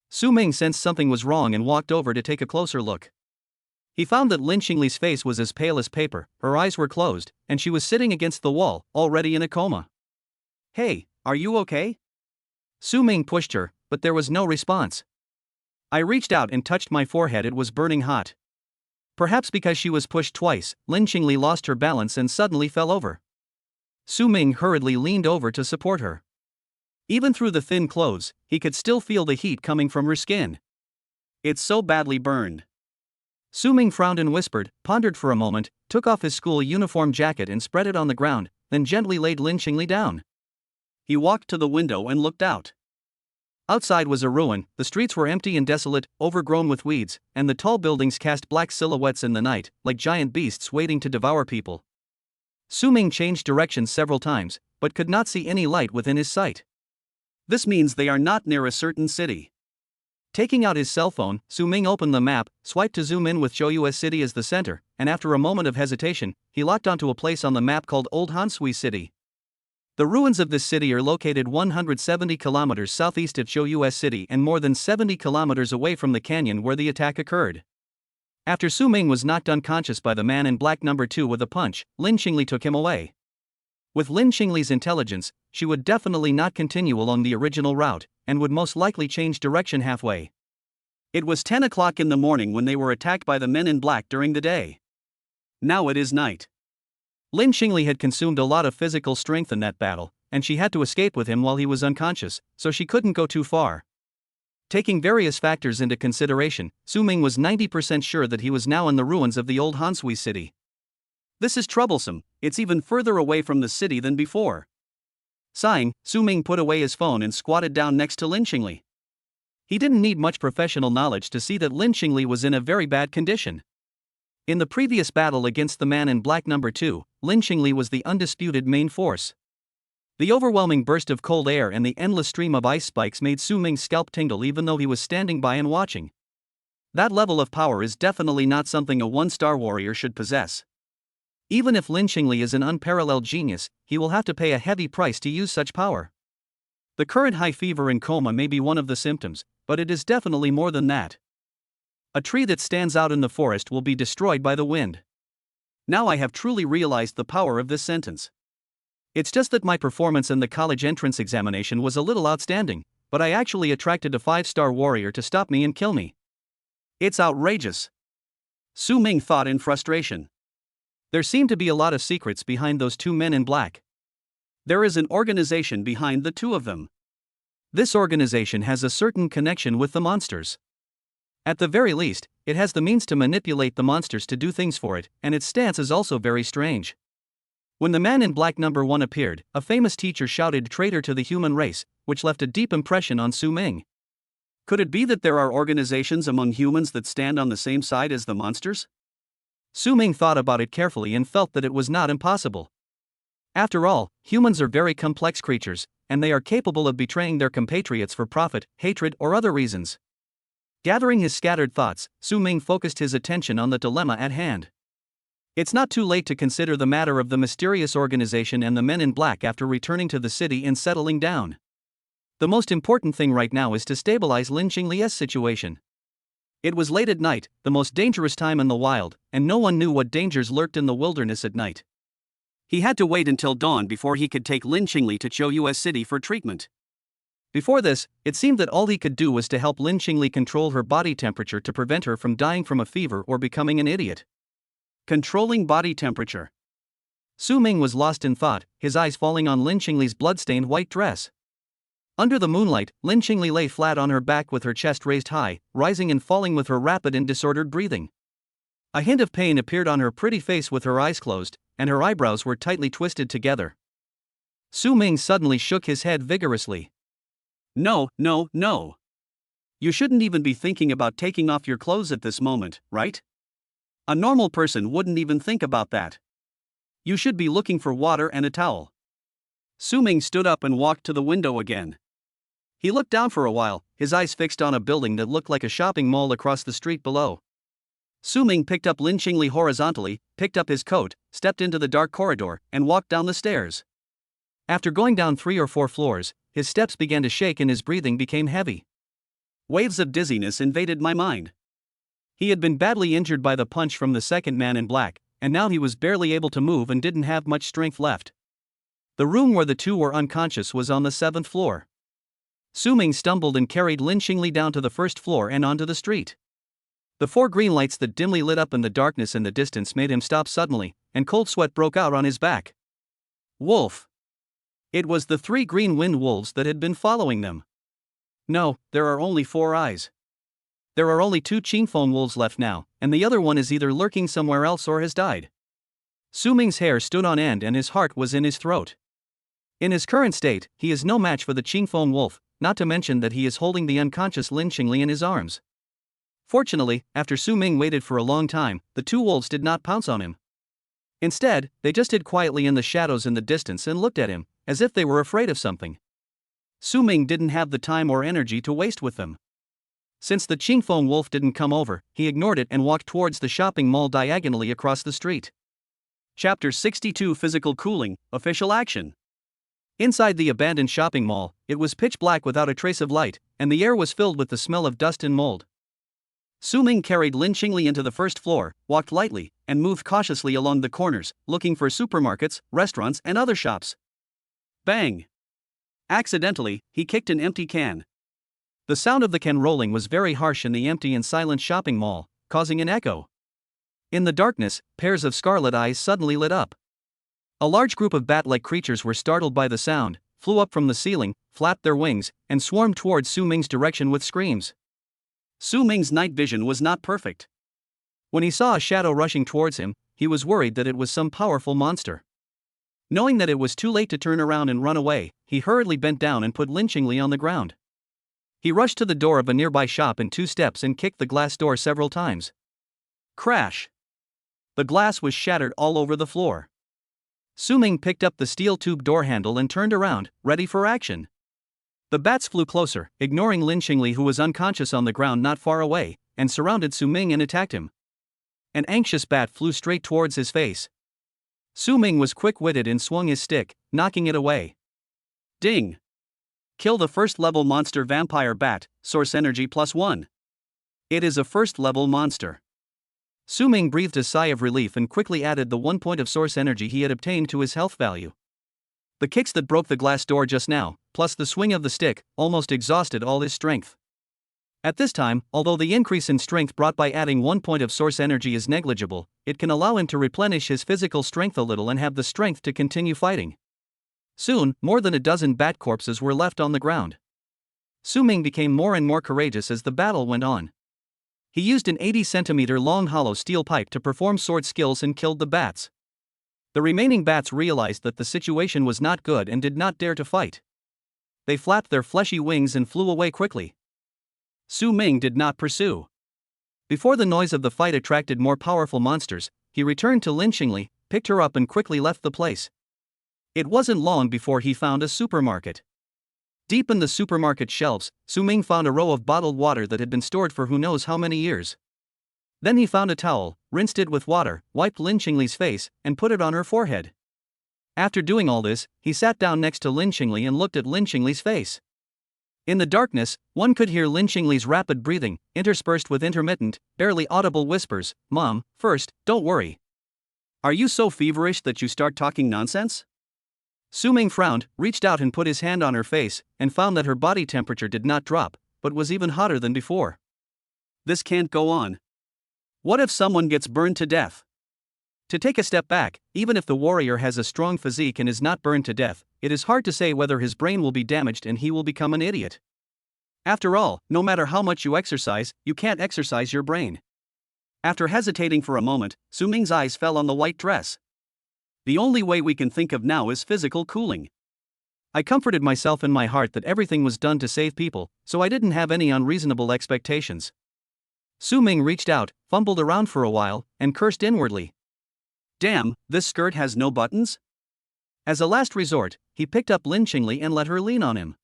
Su Ming sensed something was wrong and walked over to take a closer look. He found that Lynchingly's face was as pale as paper, her eyes were closed, and she was sitting against the wall, already in a coma. "Hey, are you okay?" Su Ming pushed her, but there was no response. I reached out and touched my forehead, it was burning hot. Perhaps because she was pushed twice, Lynchingly lost her balance and suddenly fell over. Su Ming hurriedly leaned over to support her. Even through the thin clothes, he could still feel the heat coming from her skin. It's so badly burned. Su Ming frowned and whispered, pondered for a moment, took off his school uniform jacket and spread it on the ground, then gently laid Lynchingly down. He walked to the window and looked out. Outside was a ruin, the streets were empty and desolate, overgrown with weeds, and the tall buildings cast black silhouettes in the night, like giant beasts waiting to devour people. Su Ming changed directions several times, but could not see any light within his sight. This means they are not near a certain city. Taking out his cell phone, Su Ming opened the map, swiped to zoom in with Choyu's city as the center, and after a moment of hesitation, he locked onto a place on the map called Old Hansui City. The ruins of this city are located 170 kilometers southeast of Choyu's city and more than 70 kilometers away from the canyon where the attack occurred. After Su Ming was knocked unconscious by the man in black number 2 with a punch, Lynchingly took him away. With Lynchingly's intelligence, she would definitely not continue along the original route, and would most likely change direction halfway. It was 10 o'clock in the morning when they were attacked by the men in black during the day. Now it is night. Lynchingly had consumed a lot of physical strength in that battle, and she had to escape with him while he was unconscious, so she couldn't go too far. Taking various factors into consideration, Su Ming was 90% sure that he was now in the ruins of the old Hansui city. This is troublesome, it's even further away from the city than before. Sighing, Su Ming put away his phone and squatted down next to Lynchingly. He didn't need much professional knowledge to see that Lynchingly was in a very bad condition. In the previous battle against the man in black number 2, Lynchingly was the undisputed main force. The overwhelming burst of cold air and the endless stream of ice spikes made Su Ming's scalp tingle even though he was standing by and watching. That level of power is definitely not something a one-star warrior should possess. Even if Lynchingly is an unparalleled genius, he will have to pay a heavy price to use such power. The current high fever and coma may be one of the symptoms, but it is definitely more than that. A tree that stands out in the forest will be destroyed by the wind. Now I have truly realized the power of this sentence. It's just that my performance in the college entrance examination was a little outstanding, but I actually attracted a 5-star warrior to stop me and kill me. It's outrageous. Su Ming thought in frustration. There seemed to be a lot of secrets behind those 2 men in black. There is an organization behind the 2 of them. This organization has a certain connection with the monsters. At the very least, it has the means to manipulate the monsters to do things for it, and its stance is also very strange. When the man in black number 1 appeared, a famous teacher shouted "traitor to the human race," which left a deep impression on Su Ming. Could it be that there are organizations among humans that stand on the same side as the monsters? Su Ming thought about it carefully and felt that it was not impossible. After all, humans are very complex creatures, and they are capable of betraying their compatriots for profit, hatred, or other reasons. Gathering his scattered thoughts, Su Ming focused his attention on the dilemma at hand. It's not too late to consider the matter of the mysterious organization and the men in black after returning to the city and settling down. The most important thing right now is to stabilize Lin Qingli's situation. It was late at night, the most dangerous time in the wild, and no one knew what dangers lurked in the wilderness at night. He had to wait until dawn before he could take Lin Qingli to Chouyu's city for treatment. Before this, it seemed that all he could do was to help Lin Qingli control her body temperature to prevent her from dying from a fever or becoming an idiot. Controlling body temperature. Su Ming was lost in thought, his eyes falling on Lin Qingli's blood-stained white dress. Under the moonlight, Lin Qingli lay flat on her back with her chest raised high, rising and falling with her rapid and disordered breathing. A hint of pain appeared on her pretty face with her eyes closed, and her eyebrows were tightly twisted together. Su Ming suddenly shook his head vigorously. No. You shouldn't even be thinking about taking off your clothes at this moment, right? A normal person wouldn't even think about that. You should be looking for water and a towel. Su Ming stood up and walked to the window again. He looked down for a while, his eyes fixed on a building that looked like a shopping mall across the street below. Su Ming picked up Lin Qingli horizontally, picked up his coat, stepped into the dark corridor, and walked down the stairs. After going down 3 or 4 floors, his steps began to shake and his breathing became heavy. Waves of dizziness invaded my mind. He had been badly injured by the punch from the second man in black, and now he was barely able to move and didn't have much strength left. The room where the two were unconscious was on the 7th floor. Su Ming stumbled and carried Lin Qingli down to the 1st floor and onto the street. The 4 green lights that dimly lit up in the darkness in the distance made him stop suddenly, and cold sweat broke out on his back. Wolf! It was the 3 green wind wolves that had been following them. No, there are only 4 eyes. There are only 2 Qingfeng wolves left now, and the other one is either lurking somewhere else or has died. Su Ming's hair stood on end and his heart was in his throat. In his current state, he is no match for the Qingfeng wolf, not to mention that he is holding the unconscious Lin Qingli in his arms. Fortunately, after Su Ming waited for a long time, the 2 wolves did not pounce on him. Instead, they just hid quietly in the shadows in the distance and looked at him, as if they were afraid of something. Su Ming didn't have the time or energy to waste with them. Since the Qingfeng wolf didn't come over, he ignored it and walked towards the shopping mall diagonally across the street. Chapter 62 Physical Cooling, Official Action. Inside the abandoned shopping mall, it was pitch black without a trace of light, and the air was filled with the smell of dust and mold. Su Ming carried Lin Qingli into the 1st floor, walked lightly, and moved cautiously along the corners, looking for supermarkets, restaurants, and other shops. Bang! Accidentally, he kicked an empty can. The sound of the can rolling was very harsh in the empty and silent shopping mall, causing an echo. In the darkness, pairs of scarlet eyes suddenly lit up. A large group of bat-like creatures were startled by the sound, flew up from the ceiling, flapped their wings, and swarmed towards Su Ming's direction with screams. Su Ming's night vision was not perfect. When he saw a shadow rushing towards him, he was worried that it was some powerful monster. Knowing that it was too late to turn around and run away, he hurriedly bent down and put Lin Qingli on the ground. He rushed to the door of a nearby shop in 2 steps and kicked the glass door several times. Crash! The glass was shattered all over the floor. Su Ming picked up the steel tube door handle and turned around, ready for action. The bats flew closer, ignoring Lin Qingli, who was unconscious on the ground not far away, and surrounded Su Ming and attacked him. An anxious bat flew straight towards his face. Su Ming was quick-witted and swung his stick, knocking it away. Ding! Kill the 1st-level monster vampire bat, source energy +1. It is a 1st-level monster. Su Ming breathed a sigh of relief and quickly added the 1 point of source energy he had obtained to his health value. The kicks that broke the glass door just now, plus the swing of the stick, almost exhausted all his strength. At this time, although the increase in strength brought by adding 1 point of source energy is negligible, it can allow him to replenish his physical strength a little and have the strength to continue fighting. Soon, more than a dozen bat corpses were left on the ground. Su Ming became more and more courageous as the battle went on. He used an 80-centimeter long hollow steel pipe to perform sword skills and killed the bats. The remaining bats realized that the situation was not good and did not dare to fight. They flapped their fleshy wings and flew away quickly. Su Ming did not pursue. Before the noise of the fight attracted more powerful monsters, he returned to Lin Qingli, picked her up and quickly left the place. It wasn't long before he found a supermarket. Deep in the supermarket shelves, Su Ming found a row of bottled water that had been stored for who knows how many years. Then he found a towel, rinsed it with water, wiped Lin Qingli's face, and put it on her forehead. After doing all this, he sat down next to Lin Qingli and looked at Lin Qingli's face. In the darkness, one could hear Lin Qingli's rapid breathing, interspersed with intermittent, barely audible whispers. "Mom, first, don't worry. Are you so feverish that you start talking nonsense?" Su Ming frowned, reached out and put his hand on her face, and found that her body temperature did not drop, but was even hotter than before. This can't go on. What if someone gets burned to death? To take a step back, even if the warrior has a strong physique and is not burned to death, it is hard to say whether his brain will be damaged and he will become an idiot. After all, no matter how much you exercise, you can't exercise your brain. After hesitating for a moment, Su Ming's eyes fell on the white dress. The only way we can think of now is physical cooling. I comforted myself in my heart that everything was done to save people, so I didn't have any unreasonable expectations. Su Ming reached out, fumbled around for a while, and cursed inwardly. Damn, this skirt has no buttons? As a last resort, he picked up Lin Qingli and let her lean on him.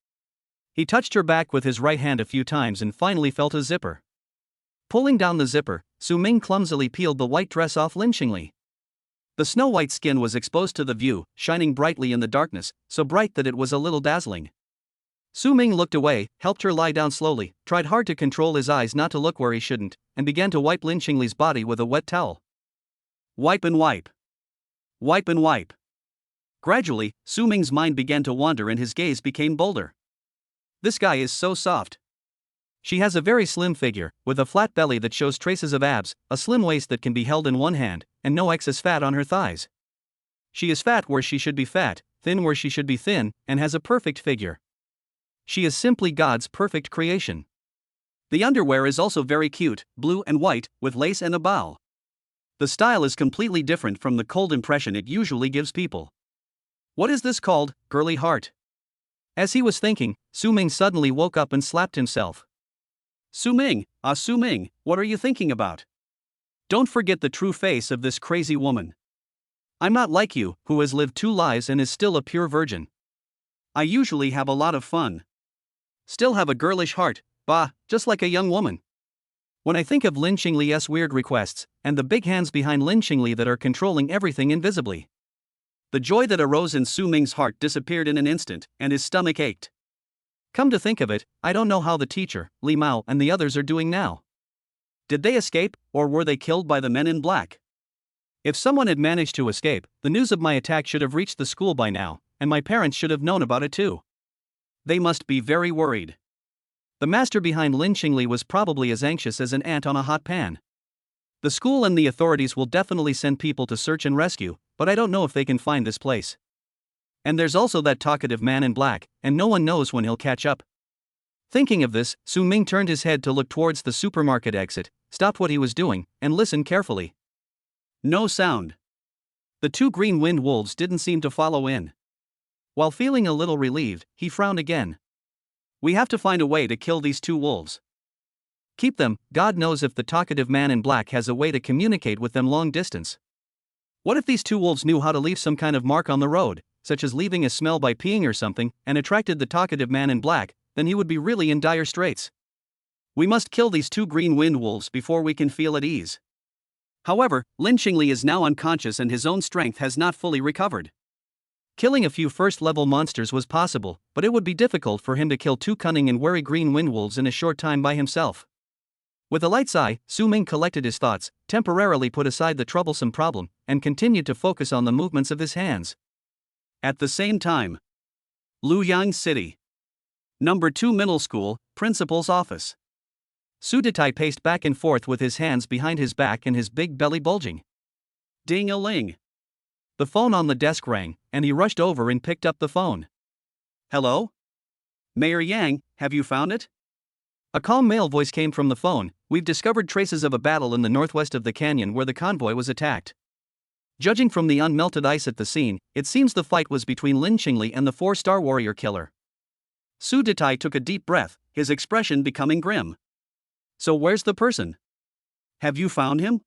He touched her back with his right hand a few times and finally felt a zipper. Pulling down the zipper, Su Ming clumsily peeled the white dress off Lin Qingli. The snow-white skin was exposed to the view, shining brightly in the darkness, so bright that it was a little dazzling. Su Ming looked away, helped her lie down slowly, tried hard to control his eyes not to look where he shouldn't, and began to wipe Lin Qingli's body with a wet towel. Wipe and wipe. Wipe and wipe. Gradually, Su Ming's mind began to wander and his gaze became bolder. This guy is so soft. She has a very slim figure, with a flat belly that shows traces of abs, a slim waist that can be held in one hand, and no excess fat on her thighs. She is fat where she should be fat, thin where she should be thin, and has a perfect figure. She is simply God's perfect creation. The underwear is also very cute, blue and white, with lace and a bow. The style is completely different from the cold impression it usually gives people. What is this called, girly heart? As he was thinking, Su Ming suddenly woke up and slapped himself. Su Ming, Su Ming, what are you thinking about? Don't forget the true face of this crazy woman. I'm not like you, who has lived 2 lives and is still a pure virgin. I usually have a lot of fun. Still have a girlish heart, just like a young woman. When I think of Lin Qingli's weird requests, and the big hands behind Lin Qingli that are controlling everything invisibly. The joy that arose in Su Ming's heart disappeared in an instant, and his stomach ached. Come to think of it, I don't know how the teacher, Li Mao, and the others are doing now. Did they escape, or were they killed by the men in black? If someone had managed to escape, the news of my attack should have reached the school by now, and my parents should have known about it too. They must be very worried. The master behind Lin Qingli was probably as anxious as an ant on a hot pan. The school and the authorities will definitely send people to search and rescue, but I don't know if they can find this place. And there's also that talkative man in black, and no one knows when he'll catch up. Thinking of this, Su Ming turned his head to look towards the supermarket exit, stopped what he was doing, and listened carefully. No sound. The 2 green wind wolves didn't seem to follow in. While feeling a little relieved, he frowned again. We have to find a way to kill these 2 wolves. Keep them, God knows if the talkative man in black has a way to communicate with them long distance. What if these 2 wolves knew how to leave some kind of mark on the road, such as leaving a smell by peeing or something, and attracted the talkative man in black, then he would be really in dire straits. We must kill these 2 green wind wolves before we can feel at ease. However, Lin Qingli is now unconscious and his own strength has not fully recovered. Killing a few first-level monsters was possible, but it would be difficult for him to kill 2 cunning and wary green wind wolves in a short time by himself. With a light sigh, Su Ming collected his thoughts, temporarily put aside the troublesome problem, and continued to focus on the movements of his hands. At the same time, Luoyang City. Number 2 Middle School, Principal's Office. Su Detai paced back and forth with his hands behind his back and his big belly bulging. Ding-a-ling. The phone on the desk rang, and he rushed over and picked up the phone. Hello? Mayor Yang, have you found it? A calm male voice came from the phone. We've discovered traces of a battle in the northwest of the canyon where the convoy was attacked. Judging from the unmelted ice at the scene, it seems the fight was between Lin Qingli and the 4-star warrior killer. Su Detai took a deep breath, his expression becoming grim. So where's the person? Have you found him?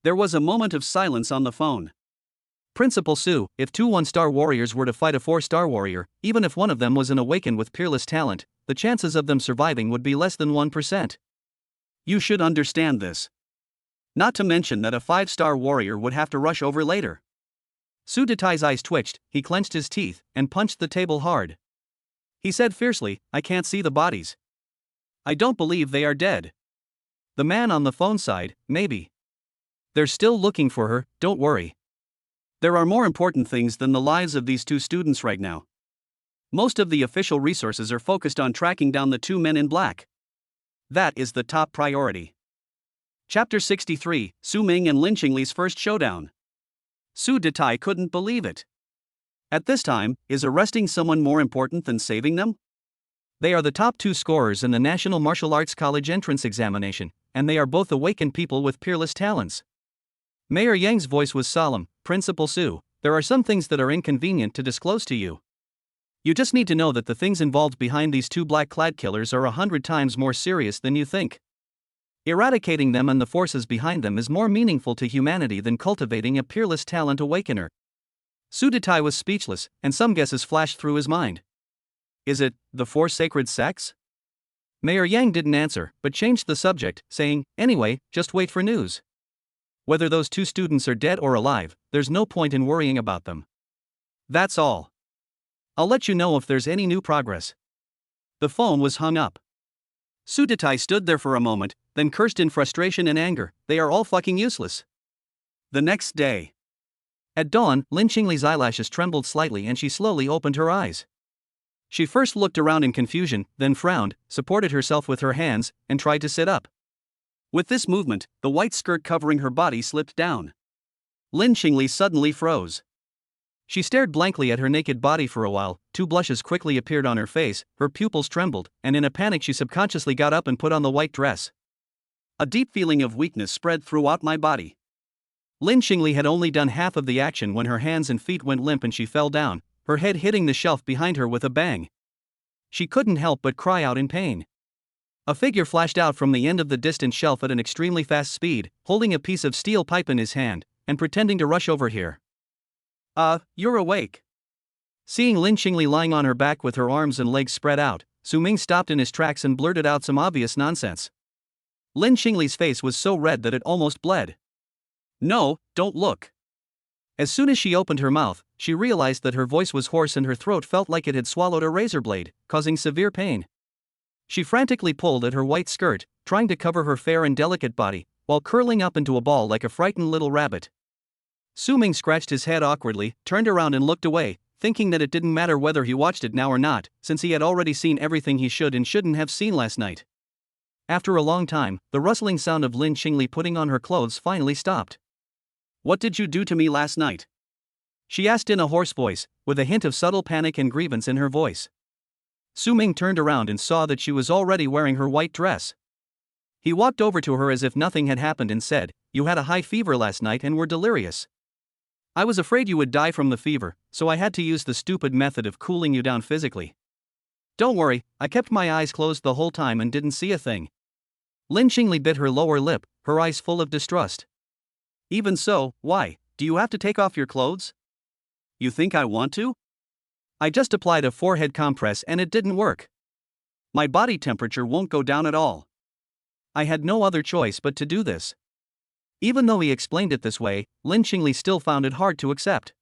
There was a moment of silence on the phone. Principal Su, if two 1-star warriors were to fight a 4-star warrior, even if one of them was an awakened with peerless talent, the chances of them surviving would be less than 1%. You should understand this. Not to mention that a 5-star warrior would have to rush over later. Su Detai's eyes twitched, he clenched his teeth, and punched the table hard. He said fiercely, I can't see the bodies. I don't believe they are dead. The man on the phone sighed, maybe. They're still looking for her, don't worry. There are more important things than the lives of these two students right now. Most of the official resources are focused on tracking down the two men in black. That is the top priority. Chapter 63, Su Ming and Lin Qingli's first showdown. Su Detai couldn't believe it. At this time, is arresting someone more important than saving them? They are the top 2 scorers in the National Martial Arts College entrance examination, and they are both awakened people with peerless talents. Mayor Yang's voice was solemn. Principal Su, there are some things that are inconvenient to disclose to you. You just need to know that the things involved behind these 2 black-clad killers are 100 times more serious than you think. Eradicating them and the forces behind them is more meaningful to humanity than cultivating a peerless talent awakener. Su Detai was speechless, and some guesses flashed through his mind. Is it the 4 sacred sects? Mayor Yang didn't answer, but changed the subject, saying, anyway, just wait for news. Whether those 2 students are dead or alive, there's no point in worrying about them. That's all. I'll let you know if there's any new progress. The phone was hung up. Su Detai stood there for a moment, then cursed in frustration and anger, they are all fucking useless. The next day. At dawn, Lin Qingli's eyelashes trembled slightly and she slowly opened her eyes. She first looked around in confusion, then frowned, supported herself with her hands, and tried to sit up. With this movement, the white skirt covering her body slipped down. Lin Qingli suddenly froze. She stared blankly at her naked body for a while, 2 blushes quickly appeared on her face, her pupils trembled, and in a panic she subconsciously got up and put on the white dress. A deep feeling of weakness spread throughout my body. Lin Qingli had only done half of the action when her hands and feet went limp and she fell down, her head hitting the shelf behind her with a bang. She couldn't help but cry out in pain. A figure flashed out from the end of the distant shelf at an extremely fast speed, holding a piece of steel pipe in his hand, and pretending to rush over here. You're awake. Seeing Lin Qingli lying on her back with her arms and legs spread out, Su Ming stopped in his tracks and blurted out some obvious nonsense. Lin Qingli's face was so red that it almost bled. No, don't look. As soon as she opened her mouth, she realized that her voice was hoarse and her throat felt like it had swallowed a razor blade, causing severe pain. She frantically pulled at her white skirt, trying to cover her fair and delicate body, while curling up into a ball like a frightened little rabbit. Su Ming scratched his head awkwardly, turned around and looked away, thinking that it didn't matter whether he watched it now or not, since he had already seen everything he should and shouldn't have seen last night. After a long time, the rustling sound of Lin Qingli putting on her clothes finally stopped. What did you do to me last night? She asked in a hoarse voice, with a hint of subtle panic and grievance in her voice. Su Ming turned around and saw that she was already wearing her white dress. He walked over to her as if nothing had happened and said, You had a high fever last night and were delirious. I was afraid you would die from the fever, so I had to use the stupid method of cooling you down physically. Don't worry, I kept my eyes closed the whole time and didn't see a thing. Lin Qingli bit her lower lip, her eyes full of distrust. Even so, why, do you have to take off your clothes? You think I want to? I just applied a forehead compress and it didn't work. My body temperature won't go down at all. I had no other choice but to do this. Even though he explained it this way, Lin Qingli still found it hard to accept.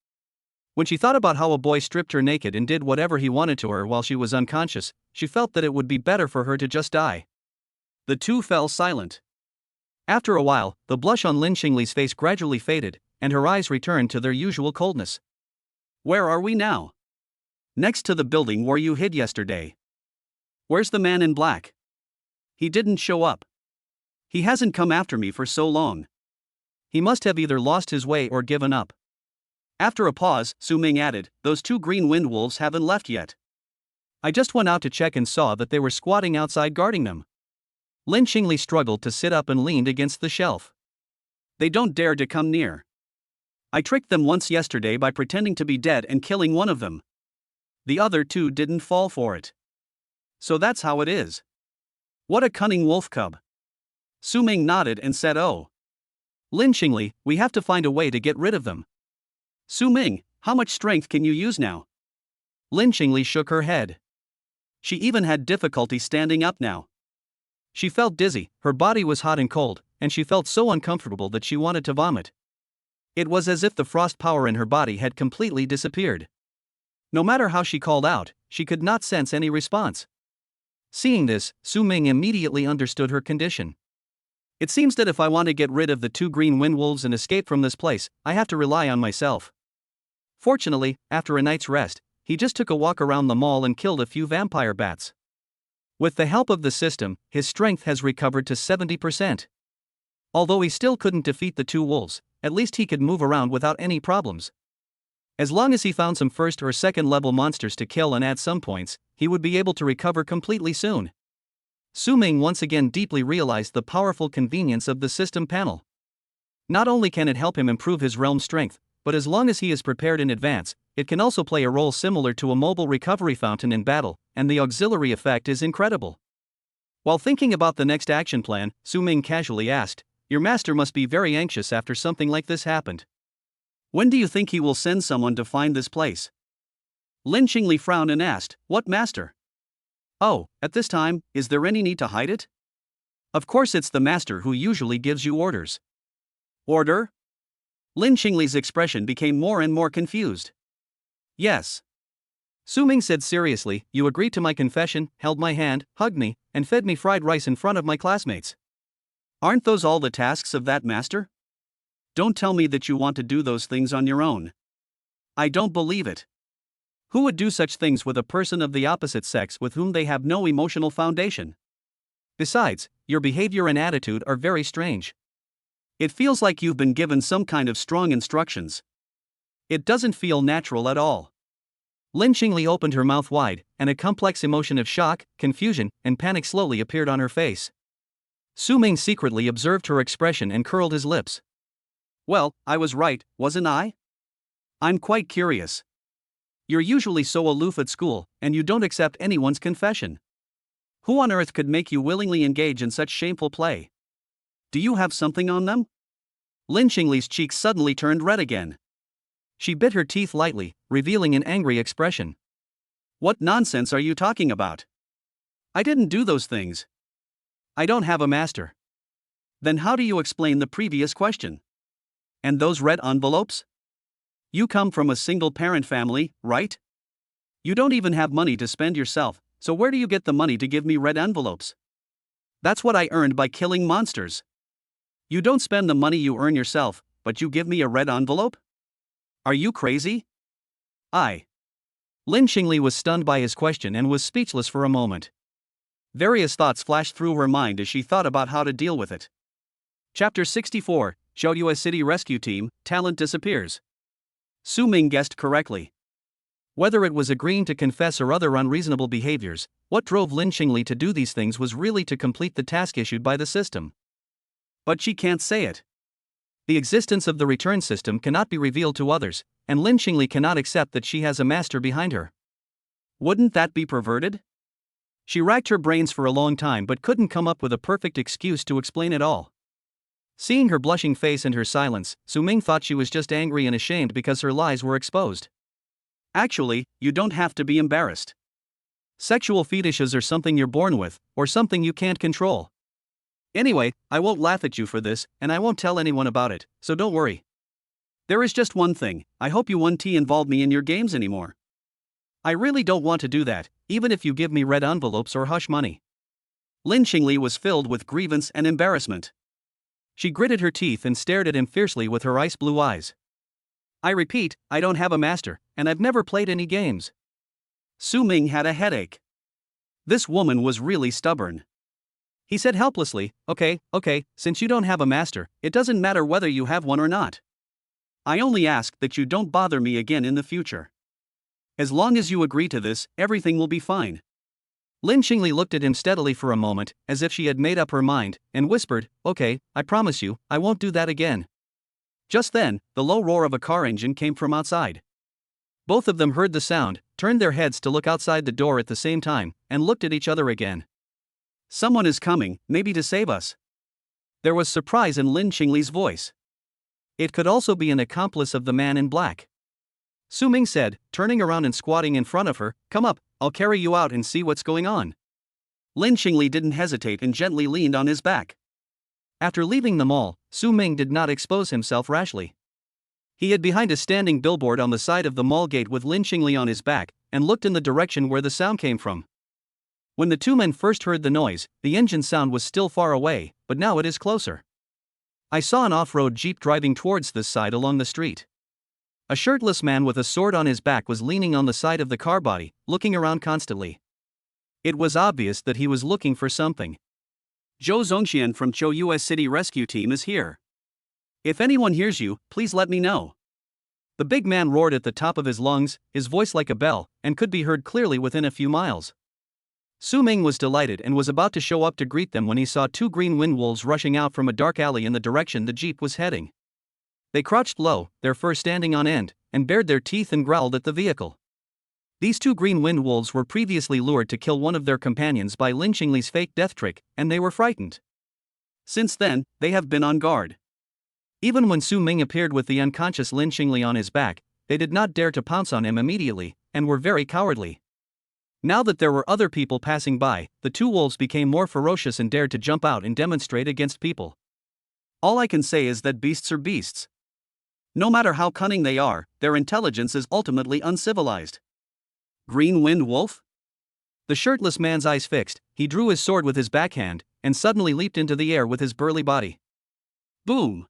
When she thought about how a boy stripped her naked and did whatever he wanted to her while she was unconscious, she felt that it would be better for her to just die. The two fell silent. After a while, the blush on Lin Qingli's face gradually faded, and her eyes returned to their usual coldness. Where are we now? Next to the building where you hid yesterday. Where's the man in black? He didn't show up. He hasn't come after me for so long. He must have either lost his way or given up. After a pause, Su Ming added, Those 2 green wind wolves haven't left yet. I just went out to check and saw that they were squatting outside guarding them. Lin Qingli struggled to sit up and leaned against the shelf. They don't dare to come near. I tricked them once yesterday by pretending to be dead and killing one of them. The other 2 didn't fall for it. So that's how it is. What a cunning wolf cub. Su Ming nodded and said, Oh. Lin Qingli, we have to find a way to get rid of them. Su Ming, how much strength can you use now? Lin Qingli shook her head. She even had difficulty standing up now. She felt dizzy, her body was hot and cold, and she felt so uncomfortable that she wanted to vomit. It was as if the frost power in her body had completely disappeared. No matter how she called out, she could not sense any response. Seeing this, Su Ming immediately understood her condition. It seems that if I want to get rid of the 2 green wind wolves and escape from this place, I have to rely on myself. Fortunately, after a night's rest, he just took a walk around the mall and killed a few vampire bats. With the help of the system, his strength has recovered to 70%. Although he still couldn't defeat the 2 wolves, at least he could move around without any problems. As long as he found some first or second level monsters to kill and add some points, he would be able to recover completely soon. Su Ming once again deeply realized the powerful convenience of the system panel. Not only can it help him improve his realm strength, but as long as he is prepared in advance, it can also play a role similar to a mobile recovery fountain in battle, and the auxiliary effect is incredible. While thinking about the next action plan, Su Ming casually asked, "Your master must be very anxious after something like this happened. When do you think he will send someone to find this place?" Lin Qingli frowned and asked, "What master?" "Oh, at this time, is there any need to hide it? Of course it's the master who usually gives you orders." "Order?" Lin Qingli's expression became more and more confused. "Yes." Su Ming said seriously, "You agreed to my confession, held my hand, hugged me, and fed me fried rice in front of my classmates. Aren't those all the tasks of that master? Don't tell me that you want to do those things on your own. I don't believe it. Who would do such things with a person of the opposite sex with whom they have no emotional foundation? Besides, your behavior and attitude are very strange. It feels like you've been given some kind of strong instructions. It doesn't feel natural at all." Lin Qingli opened her mouth wide, and a complex emotion of shock, confusion, and panic slowly appeared on her face. Su Ming secretly observed her expression and curled his lips. "Well, I was right, wasn't I? I'm quite curious. You're usually so aloof at school, and you don't accept anyone's confession. Who on earth could make you willingly engage in such shameful play? Do you have something on them?" Lin Qingli's cheeks suddenly turned red again. She bit her teeth lightly, revealing an angry expression. "What nonsense are you talking about? I didn't do those things. I don't have a master." "Then how do you explain the previous question? And those red envelopes? You come from a single-parent family, right? You don't even have money to spend yourself, so where do you get the money to give me red envelopes? That's what I earned by killing monsters. You don't spend the money you earn yourself, but you give me a red envelope? Are you crazy?" Lin Qingli was stunned by his question and was speechless for a moment. Various thoughts flashed through her mind as she thought about how to deal with it. Chapter 64, Xiaoyue City Rescue Team, Talent Disappears. Su Ming guessed correctly. Whether it was agreeing to confess or other unreasonable behaviors, what drove Lin Qingli to do these things was really to complete the task issued by the system. But she can't say it. The existence of the return system cannot be revealed to others, and Lin Qingli cannot accept that she has a master behind her. Wouldn't that be perverted? She racked her brains for a long time but couldn't come up with a perfect excuse to explain it all. Seeing her blushing face and her silence, Su Ming thought she was just angry and ashamed because her lies were exposed. Actually, you don't have to be embarrassed. Sexual fetishes are something you're born with, or something you can't control. Anyway, I won't laugh at you for this, and I won't tell anyone about it, so don't worry. There is just one thing, I hope you won't involve me in your games anymore. I really don't want to do that, even if you give me red envelopes or hush money." Lin Qingli was filled with grievance and embarrassment. She gritted her teeth and stared at him fiercely with her ice blue eyes. "I repeat, I don't have a master, and I've never played any games." Su Ming had a headache. This woman was really stubborn. He said helplessly, okay, since you don't have a master, it doesn't matter whether you have one or not. I only ask that you don't bother me again in the future. As long as you agree to this, everything will be fine." Lin Qingli looked at him steadily for a moment, as if she had made up her mind, and whispered, "Okay, I promise you, I won't do that again." Just then, the low roar of a car engine came from outside. Both of them heard the sound, turned their heads to look outside the door at the same time, and looked at each other again. "Someone is coming, maybe to save us." There was surprise in Lin Qingli's voice. It could also be an accomplice of the man in black. Su Ming said, turning around and squatting in front of her. Come up, I'll carry you out and see what's going on. Lin Qingli didn't hesitate and gently leaned on his back. After leaving the mall, Su Ming did not expose himself rashly. He hid behind a standing billboard on the side of the mall gate with Lin Qingli on his back, and looked in the direction where the sound came from. When the two men first heard the noise, the engine sound was still far away, but now it is closer. I saw an off-road jeep driving towards this side along the street. A shirtless man with a sword on his back was leaning on the side of the car body, looking around constantly. It was obvious that he was looking for something. Zhou Zongxian from Chou US City Rescue Team is here. If anyone hears you, please let me know. The big man roared at the top of his lungs, his voice like a bell, and could be heard clearly within a few miles. Su Ming was delighted and was about to show up to greet them when he saw two green wind wolves rushing out from a dark alley in the direction the jeep was heading. They crouched low, their fur standing on end, and bared their teeth and growled at the vehicle. These two green wind wolves were previously lured to kill one of their companions by Lin Qingli's fake death trick, and they were frightened. Since then, they have been on guard. Even when Su Ming appeared with the unconscious Lin Qingli on his back, they did not dare to pounce on him immediately, and were very cowardly. Now that there were other people passing by, the two wolves became more ferocious and dared to jump out and demonstrate against people. All I can say is that beasts are beasts. No matter how cunning they are, their intelligence is ultimately uncivilized. Green Wind Wolf? The shirtless man's eyes fixed, he drew his sword with his backhand, and suddenly leaped into the air with his burly body. Boom!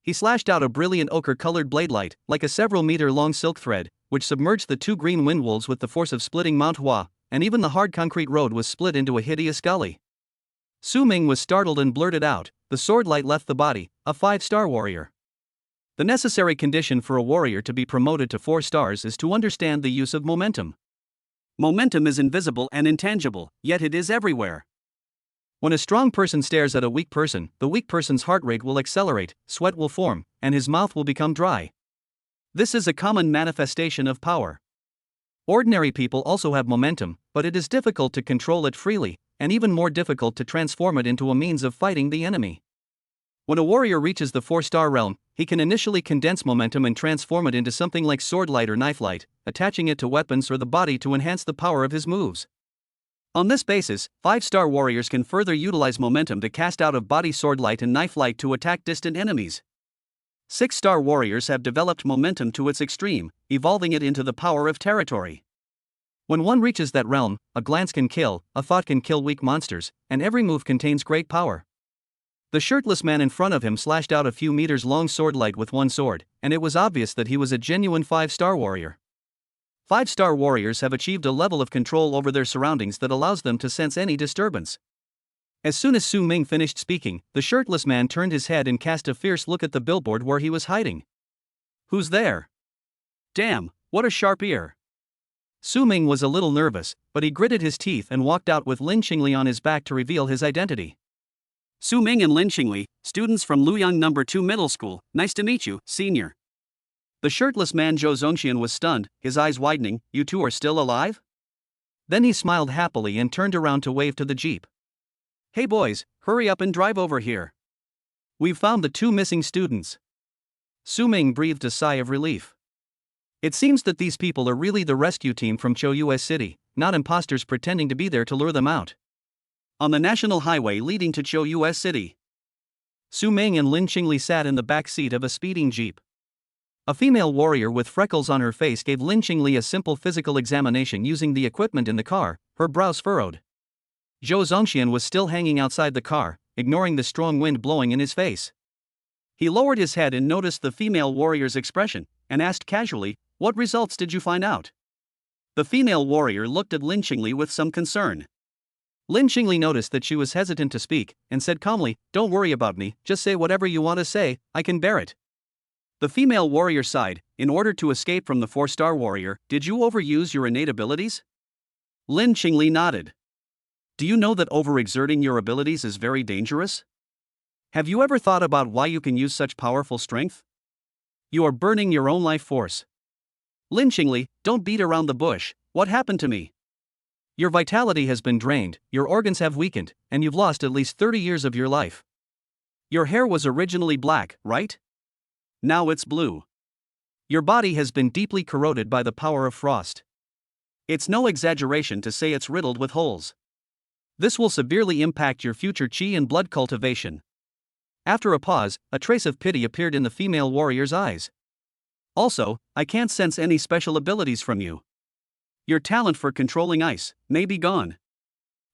He slashed out a brilliant ochre-colored blade light, like a several-meter-long silk thread, which submerged the two green wind wolves with the force of splitting Mount Hua, and even the hard concrete road was split into a hideous gully. Su Ming was startled and blurted out, the sword light left the body, a 5-star warrior. The necessary condition for a warrior to be promoted to 4 stars is to understand the use of momentum. Momentum is invisible and intangible, yet it is everywhere. When a strong person stares at a weak person, the weak person's heart rate will accelerate, sweat will form, and his mouth will become dry. This is a common manifestation of power. Ordinary people also have momentum, but it is difficult to control it freely, and even more difficult to transform it into a means of fighting the enemy. When a warrior reaches the 4-star realm, he can initially condense momentum and transform it into something like sword light or knife light, attaching it to weapons or the body to enhance the power of his moves. On this basis, 5-star warriors can further utilize momentum to cast out of body sword light and knife light to attack distant enemies. 6-star warriors have developed momentum to its extreme, evolving it into the power of territory. When one reaches that realm, a glance can kill, a thought can kill weak monsters, and every move contains great power. The shirtless man in front of him slashed out a few meters long sword light with one sword, and it was obvious that he was a genuine 5-star warrior. 5-star warriors have achieved a level of control over their surroundings that allows them to sense any disturbance. As soon as Su Ming finished speaking, the shirtless man turned his head and cast a fierce look at the billboard where he was hiding. Who's there? Damn, what a sharp ear. Su Ming was a little nervous, but he gritted his teeth and walked out with Lin Qingli on his back to reveal his identity. Su Ming and Lin Qingli, students from Luoyang No. 2 Middle School, nice to meet you, senior. The shirtless man Zhou Zongxian was stunned, his eyes widening. You two are still alive? Then he smiled happily and turned around to wave to the jeep. Hey boys, hurry up and drive over here. We've found the 2 missing students. Su Ming breathed a sigh of relief. It seems that these people are really the rescue team from Chou US City, not imposters pretending to be there to lure them out. On the national highway leading to Chou US City, Su Ming and Lin Qingli sat in the back seat of a speeding jeep. A female warrior with freckles on her face gave Lin Qingli a simple physical examination using the equipment in the car, her brows furrowed. Zhou Zongxian was still hanging outside the car, ignoring the strong wind blowing in his face. He lowered his head and noticed the female warrior's expression, and asked casually, "What results did you find out?" The female warrior looked at Lin Qingli with some concern. Lin Qingli noticed that she was hesitant to speak, and said calmly, "Don't worry about me, just say whatever you want to say, I can bear it." The female warrior sighed. In order to escape from the 4-star warrior, did you overuse your innate abilities? Lin Qingli nodded. Do you know that overexerting your abilities is very dangerous? Have you ever thought about why you can use such powerful strength? You are burning your own life force. Lin Qingli, don't beat around the bush. What happened to me? Your vitality has been drained, your organs have weakened, and you've lost at least 30 years of your life. Your hair was originally black, right? Now it's blue. Your body has been deeply corroded by the power of frost. It's no exaggeration to say it's riddled with holes. This will severely impact your future chi and blood cultivation. After a pause, a trace of pity appeared in the female warrior's eyes. Also, I can't sense any special abilities from you. Your talent for controlling ice may be gone.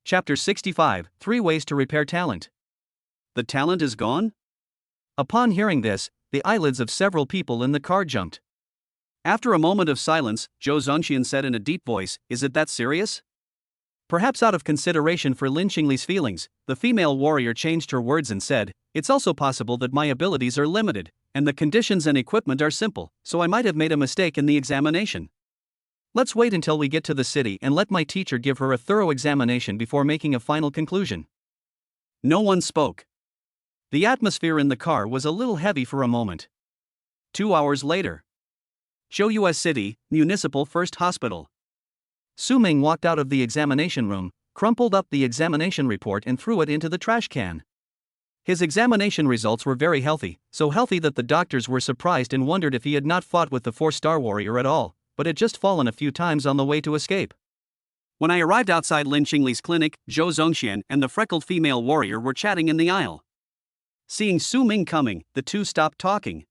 Chapter 65, 3 Ways to Repair Talent. The talent is gone? Upon hearing this, the eyelids of several people in the car jumped. After a moment of silence, Zhou Zongxian said in a deep voice, "Is it that serious?" Perhaps out of consideration for Lin Qingli's feelings, the female warrior changed her words and said, "It's also possible that my abilities are limited, and the conditions and equipment are simple, so I might have made a mistake in the examination. Let's wait until we get to the city and let my teacher give her a thorough examination before making a final conclusion." No one spoke. The atmosphere in the car was a little heavy for a moment. 2 hours later. Zhou City, Municipal First Hospital. Su Ming walked out of the examination room, crumpled up the examination report and threw it into the trash can. His examination results were very healthy, so healthy that the doctors were surprised and wondered if he had not fought with the 4-star warrior at all, but had just fallen a few times on the way to escape. When I arrived outside Lin Qingli's clinic, Zhou Zongxian and the freckled female warrior were chatting in the aisle. Seeing Su Ming coming, the two stopped talking.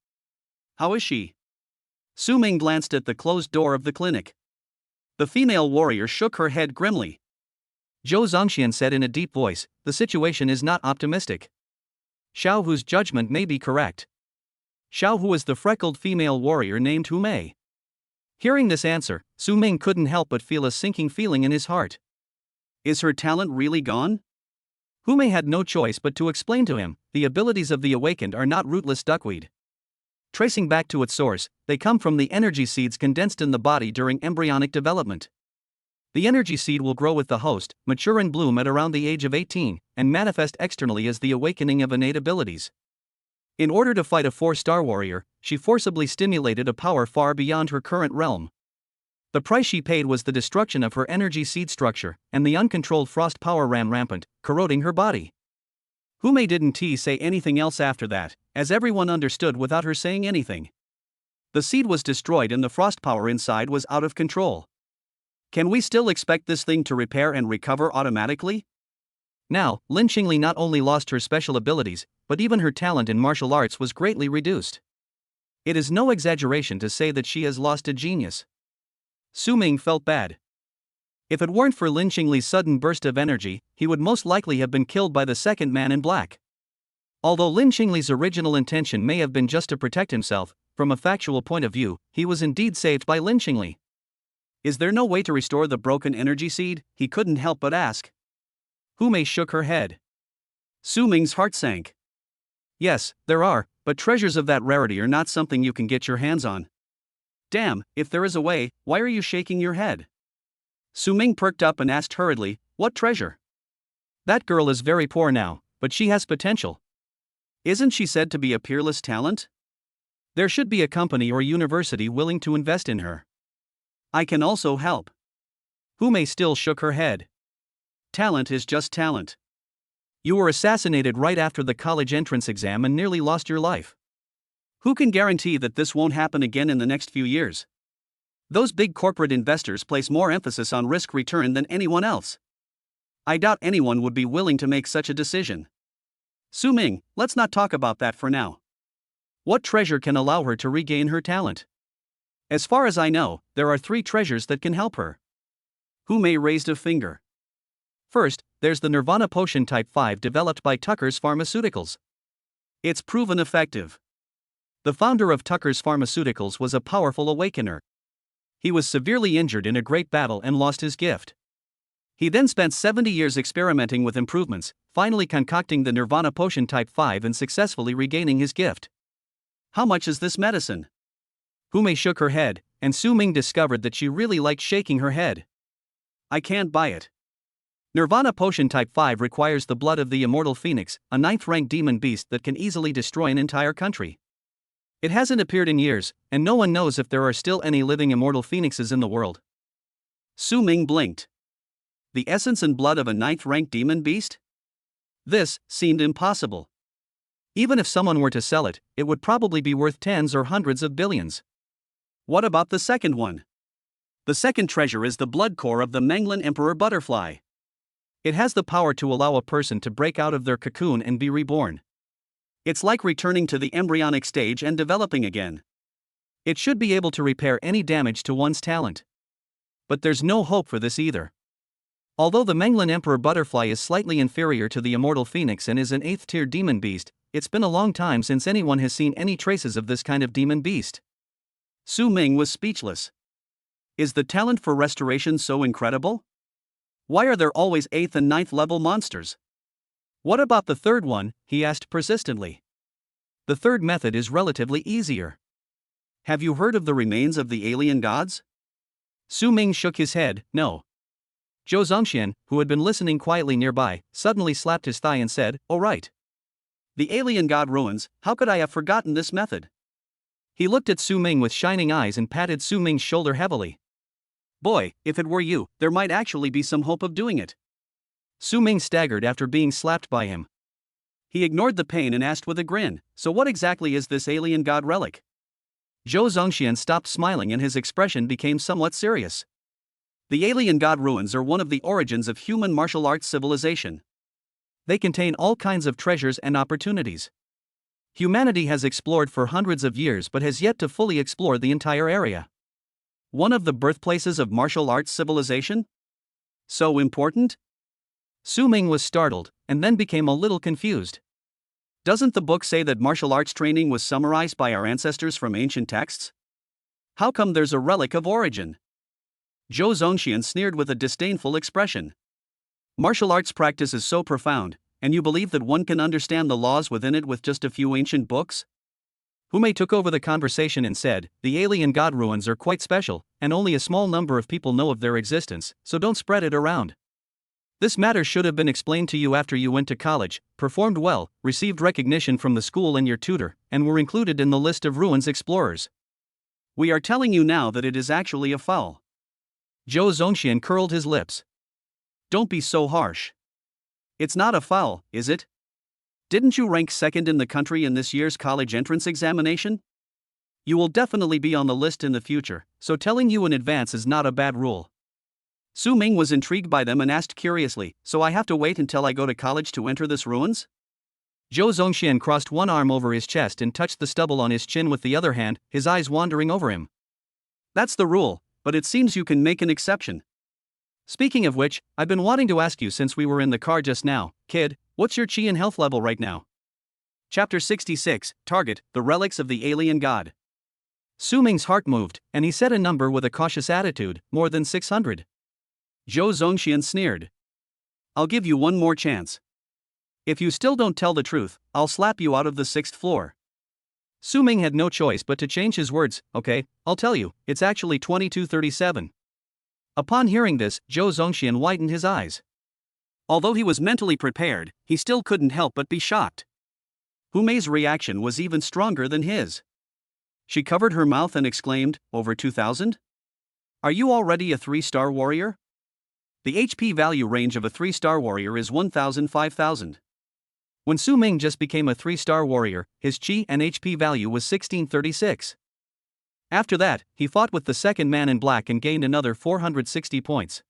"How is she?" Su Ming glanced at the closed door of the clinic. The female warrior shook her head grimly. Zhou Zongxian said in a deep voice, "The situation is not optimistic." Xiao Hu's judgment may be correct. Xiao Hu is the freckled female warrior named Hu Mei. Hearing this answer, Su Ming couldn't help but feel a sinking feeling in his heart. Is her talent really gone? Hu Mei had no choice but to explain to him, the abilities of the awakened are not rootless duckweed. Tracing back to its source, they come from the energy seeds condensed in the body during embryonic development. The energy seed will grow with the host, mature and bloom at around the age of 18, and manifest externally as the awakening of innate abilities. In order to fight a 4-star warrior, she forcibly stimulated a power far beyond her current realm. The price she paid was the destruction of her energy seed structure, and the uncontrolled frost power ran rampant, corroding her body. Hu Mei didn't say anything else after that, as everyone understood without her saying anything. The seed was destroyed and the frost power inside was out of control. Can we still expect this thing to repair and recover automatically? Now, Lin Qingli not only lost her special abilities, but even her talent in martial arts was greatly reduced. It is no exaggeration to say that she has lost a genius. Su Ming felt bad. If it weren't for Lin Qingli's sudden burst of energy, he would most likely have been killed by the second man in black. Although Lin Qingli's original intention may have been just to protect himself, from a factual point of view, he was indeed saved by Lin Qingli. Is there no way to restore the broken energy seed? He couldn't help but ask. Hu Mei shook her head. Su Ming's heart sank. Yes, there are, but treasures of that rarity are not something you can get your hands on. Damn, if there is a way, why are you shaking your head? Su Ming perked up and asked hurriedly, "What treasure?" That girl is very poor now, but she has potential. Isn't she said to be a peerless talent? There should be a company or university willing to invest in her. I can also help. Hu Mei still shook her head. Talent is just talent. You were assassinated right after the college entrance exam and nearly lost your life. Who can guarantee that this won't happen again in the next few years? Those big corporate investors place more emphasis on risk return than anyone else. I doubt anyone would be willing to make such a decision. Su Ming, let's not talk about that for now. What treasure can allow her to regain her talent? As far as I know, there are 3 treasures that can help her. Hu Mei raised a finger. First, there's the Nirvana Potion Type 5 developed by Tucker's Pharmaceuticals. It's proven effective. The founder of Tucker's Pharmaceuticals was a powerful awakener. He was severely injured in a great battle and lost his gift. He then spent 70 years experimenting with improvements, finally concocting the Nirvana Potion Type 5 and successfully regaining his gift. How much is this medicine? Hu Mei shook her head, and Su Ming discovered that she really liked shaking her head. I can't buy it. Nirvana Potion Type 5 requires the blood of the immortal phoenix, a 9th-rank demon beast that can easily destroy an entire country. It hasn't appeared in years, and no one knows if there are still any living immortal phoenixes in the world. Su Ming blinked. The essence and blood of a 9th-rank demon beast? This seemed impossible. Even if someone were to sell it, it would probably be worth tens or hundreds of billions. What about the second one? The second treasure is the blood core of the Menglin Emperor butterfly. It has the power to allow a person to break out of their cocoon and be reborn. It's like returning to the embryonic stage and developing again. It should be able to repair any damage to one's talent. But there's no hope for this either. Although the Menglin Emperor butterfly is slightly inferior to the immortal phoenix and is an 8th-tier demon beast, it's been a long time since anyone has seen any traces of this kind of demon beast. Su Ming was speechless. Is the talent for restoration so incredible? Why are there always 8th and 9th level monsters? What about the third one? He asked persistently. The third method is relatively easier. Have you heard of the remains of the alien gods? Su Ming shook his head, no. Zhou Zongxian, who had been listening quietly nearby, suddenly slapped his thigh and said, "Oh right. The alien god ruins, how could I have forgotten this method?" He looked at Su Ming with shining eyes and patted Su Ming's shoulder heavily. Boy, if it were you, there might actually be some hope of doing it. Su Ming staggered after being slapped by him. He ignored the pain and asked with a grin, "So what exactly is this alien god relic?" Zhou Zongxian stopped smiling and his expression became somewhat serious. The alien god ruins are one of the origins of human martial arts civilization. They contain all kinds of treasures and opportunities. Humanity has explored for hundreds of years but has yet to fully explore the entire area. One of the birthplaces of martial arts civilization? So important? Su Ming was startled, and then became a little confused. Doesn't the book say that martial arts training was summarized by our ancestors from ancient texts? How come there's a relic of origin? Zhou Zongxian sneered with a disdainful expression. Martial arts practice is so profound, and you believe that one can understand the laws within it with just a few ancient books? Humei took over the conversation and said, "The alien god ruins are quite special, and only a small number of people know of their existence, so don't spread it around. This matter should have been explained to you after you went to college, performed well, received recognition from the school and your tutor, and were included in the list of ruins explorers. We are telling you now that it is actually a foul." Zhou Zongxian curled his lips. Don't be so harsh. It's not a foul, is it? Didn't you rank second in the country in this year's college entrance examination? You will definitely be on the list in the future, so telling you in advance is not a bad rule. Su Ming was intrigued by them and asked curiously, "So I have to wait until I go to college to enter this ruins?" Zhou Zongxian crossed one arm over his chest and touched the stubble on his chin with the other hand, his eyes wandering over him. That's the rule, but it seems you can make an exception. Speaking of which, I've been wanting to ask you since we were in the car just now, kid, what's your chi and health level right now? Chapter 66, Target, the Relics of the Alien God. Su Ming's heart moved, and he said a number with a cautious attitude, more than 600. Zhou Zongxian sneered. I'll give you one more chance. If you still don't tell the truth, I'll slap you out of the 6th floor. Su Ming had no choice but to change his words. Okay, I'll tell you, it's actually 2237. Upon hearing this, Zhou Zongxian widened his eyes. Although he was mentally prepared, he still couldn't help but be shocked. Humei's reaction was even stronger than his. She covered her mouth and exclaimed, "Over 2000? Are you already a 3-star warrior?" The HP value range of a 3-star warrior is 1000-5000. When Su Ming just became a 3-star warrior, his chi and HP value was 1636. After that, he fought with the second man in black and gained another 460 points.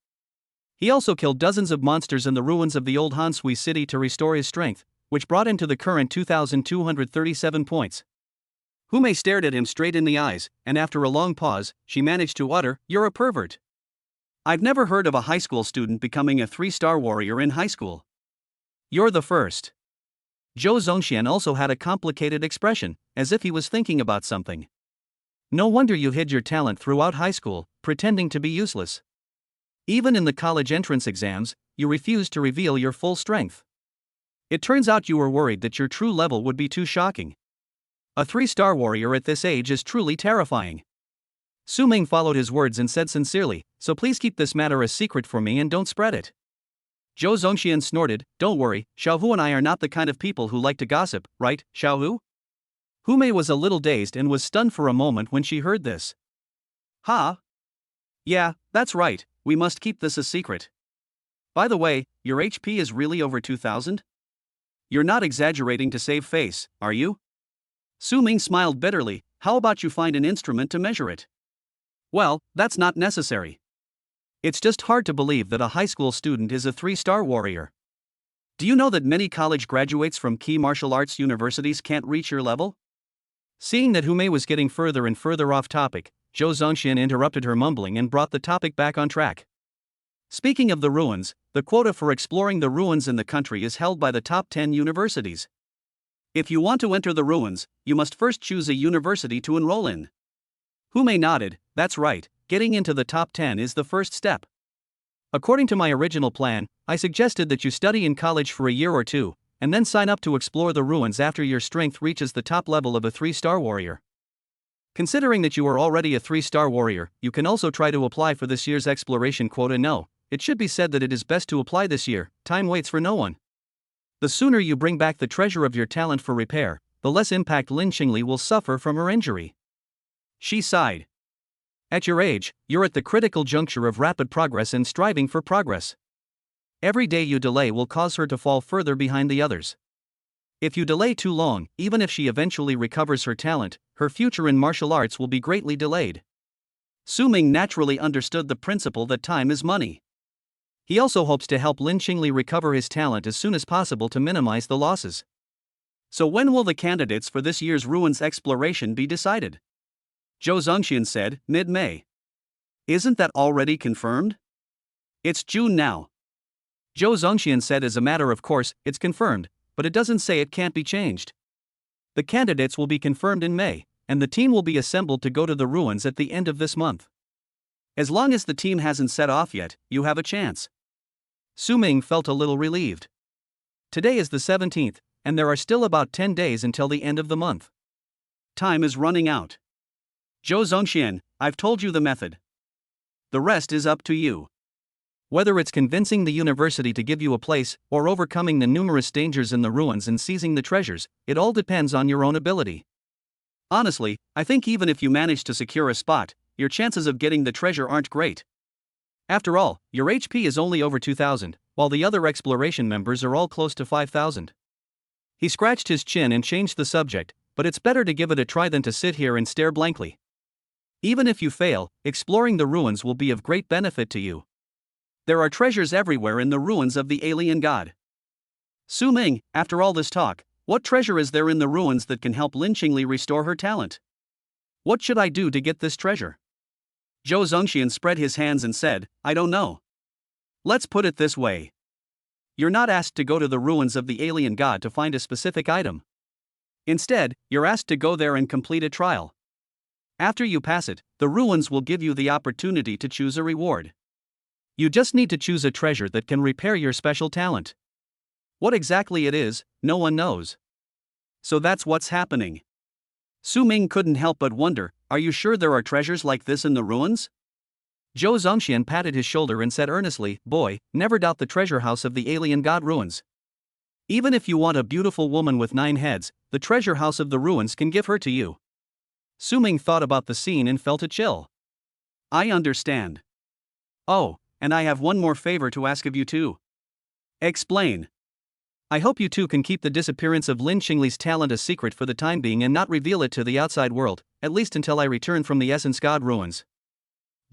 He also killed dozens of monsters in the ruins of the old Hansui city to restore his strength, which brought him to the current 2237 points. Humei stared at him straight in the eyes, and after a long pause, she managed to utter, "You're a pervert. I've never heard of a high school student becoming a 3-star warrior in high school. You're the first." Zhou Zongxian also had a complicated expression, as if he was thinking about something. No wonder you hid your talent throughout high school, pretending to be useless. Even in the college entrance exams, you refused to reveal your full strength. It turns out you were worried that your true level would be too shocking. A 3-star warrior at this age is truly terrifying. Su Ming followed his words and said sincerely, "So please keep this matter a secret for me and don't spread it." Zhou Zongxian snorted, "Don't worry, Xiaohu and I are not the kind of people who like to gossip, right, Xiaohu?" Humei was a little dazed and was stunned for a moment when she heard this. "Huh? Yeah, that's right, we must keep this a secret. By the way, your HP is really over 2000? You're not exaggerating to save face, are you?" Su Ming smiled bitterly, "How about you find an instrument to measure it? Well, that's not necessary. It's just hard to believe that a high school student is a 3-star warrior. Do you know that many college graduates from key martial arts universities can't reach your level? Seeing that Hume was getting further and further off topic, Zhou Zongxian interrupted her mumbling and brought the topic back on track. Speaking of the ruins, the quota for exploring the ruins in the country is held by the top 10 universities. If you want to enter the ruins, you must first choose a university to enroll in. Hume nodded. That's right, getting into the top 10 is the first step. According to my original plan, I suggested that you study in college for a year or two, and then sign up to explore the ruins after your strength reaches the top level of a 3-star warrior. Considering that you are already a 3-star warrior, you can also try to apply for this year's exploration quota. No, it should be said that it is best to apply this year, time waits for no one. The sooner you bring back the treasure of your talent for repair, the less impact Lin Qingli will suffer from her injury. She sighed. At your age, you're at the critical juncture of rapid progress and striving for progress. Every day you delay will cause her to fall further behind the others. If you delay too long, even if she eventually recovers her talent, her future in martial arts will be greatly delayed. Su Ming naturally understood the principle that time is money. He also hopes to help Lin Qingli recover his talent as soon as possible to minimize the losses. So when will the candidates for this year's ruins exploration be decided? Zhou Zongxian said, mid-May. Isn't that already confirmed? It's June now. Zhou Zongxian said, as a matter of course, it's confirmed, but it doesn't say it can't be changed. The candidates will be confirmed in May, and the team will be assembled to go to the ruins at the end of this month. As long as the team hasn't set off yet, you have a chance. Su Ming felt a little relieved. Today is the 17th, and there are still about 10 days until the end of the month. Time is running out. Zhou Zongxian, I've told you the method. The rest is up to you. Whether it's convincing the university to give you a place, or overcoming the numerous dangers in the ruins and seizing the treasures, it all depends on your own ability. Honestly, I think even if you manage to secure a spot, your chances of getting the treasure aren't great. After all, your HP is only over 2,000, while the other exploration members are all close to 5,000. He scratched his chin and changed the subject, but it's better to give it a try than to sit here and stare blankly. Even if you fail, exploring the ruins will be of great benefit to you. There are treasures everywhere in the ruins of the alien god. Su Ming, after all this talk, what treasure is there in the ruins that can help Lin Qingli restore her talent? What should I do to get this treasure? Zhou Zongxian spread his hands and said, I don't know. Let's put it this way. You're not asked to go to the ruins of the alien god to find a specific item. Instead, you're asked to go there and complete a trial. After you pass it, the ruins will give you the opportunity to choose a reward. You just need to choose a treasure that can repair your special talent. What exactly it is, no one knows. So that's what's happening. Su Ming couldn't help but wonder, are you sure there are treasures like this in the ruins? Zhou Zongxian patted his shoulder and said earnestly, boy, never doubt the treasure house of the alien god ruins. Even if you want a beautiful woman with 9 heads, the treasure house of the ruins can give her to you. Su Ming thought about the scene and felt a chill. I understand. Oh, and I have one more favor to ask of you too. Explain. I hope you two can keep the disappearance of Lin Qingli's talent a secret for the time being and not reveal it to the outside world, at least until I return from the Essence God ruins.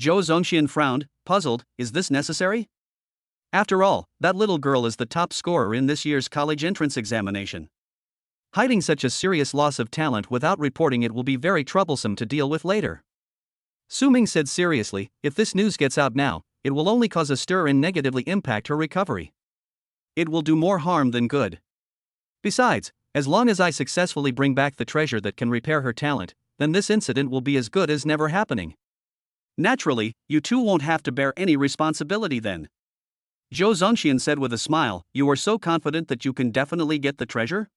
Zhou Zongxian frowned, puzzled, is this necessary? After all, that little girl is the top scorer in this year's college entrance examination. Hiding such a serious loss of talent without reporting it will be very troublesome to deal with later. Su Ming said seriously, if this news gets out now, it will only cause a stir and negatively impact her recovery. It will do more harm than good. Besides, as long as I successfully bring back the treasure that can repair her talent, then this incident will be as good as never happening. Naturally, you two won't have to bear any responsibility then. Zhou Zongxian said with a smile, you are so confident that you can definitely get the treasure?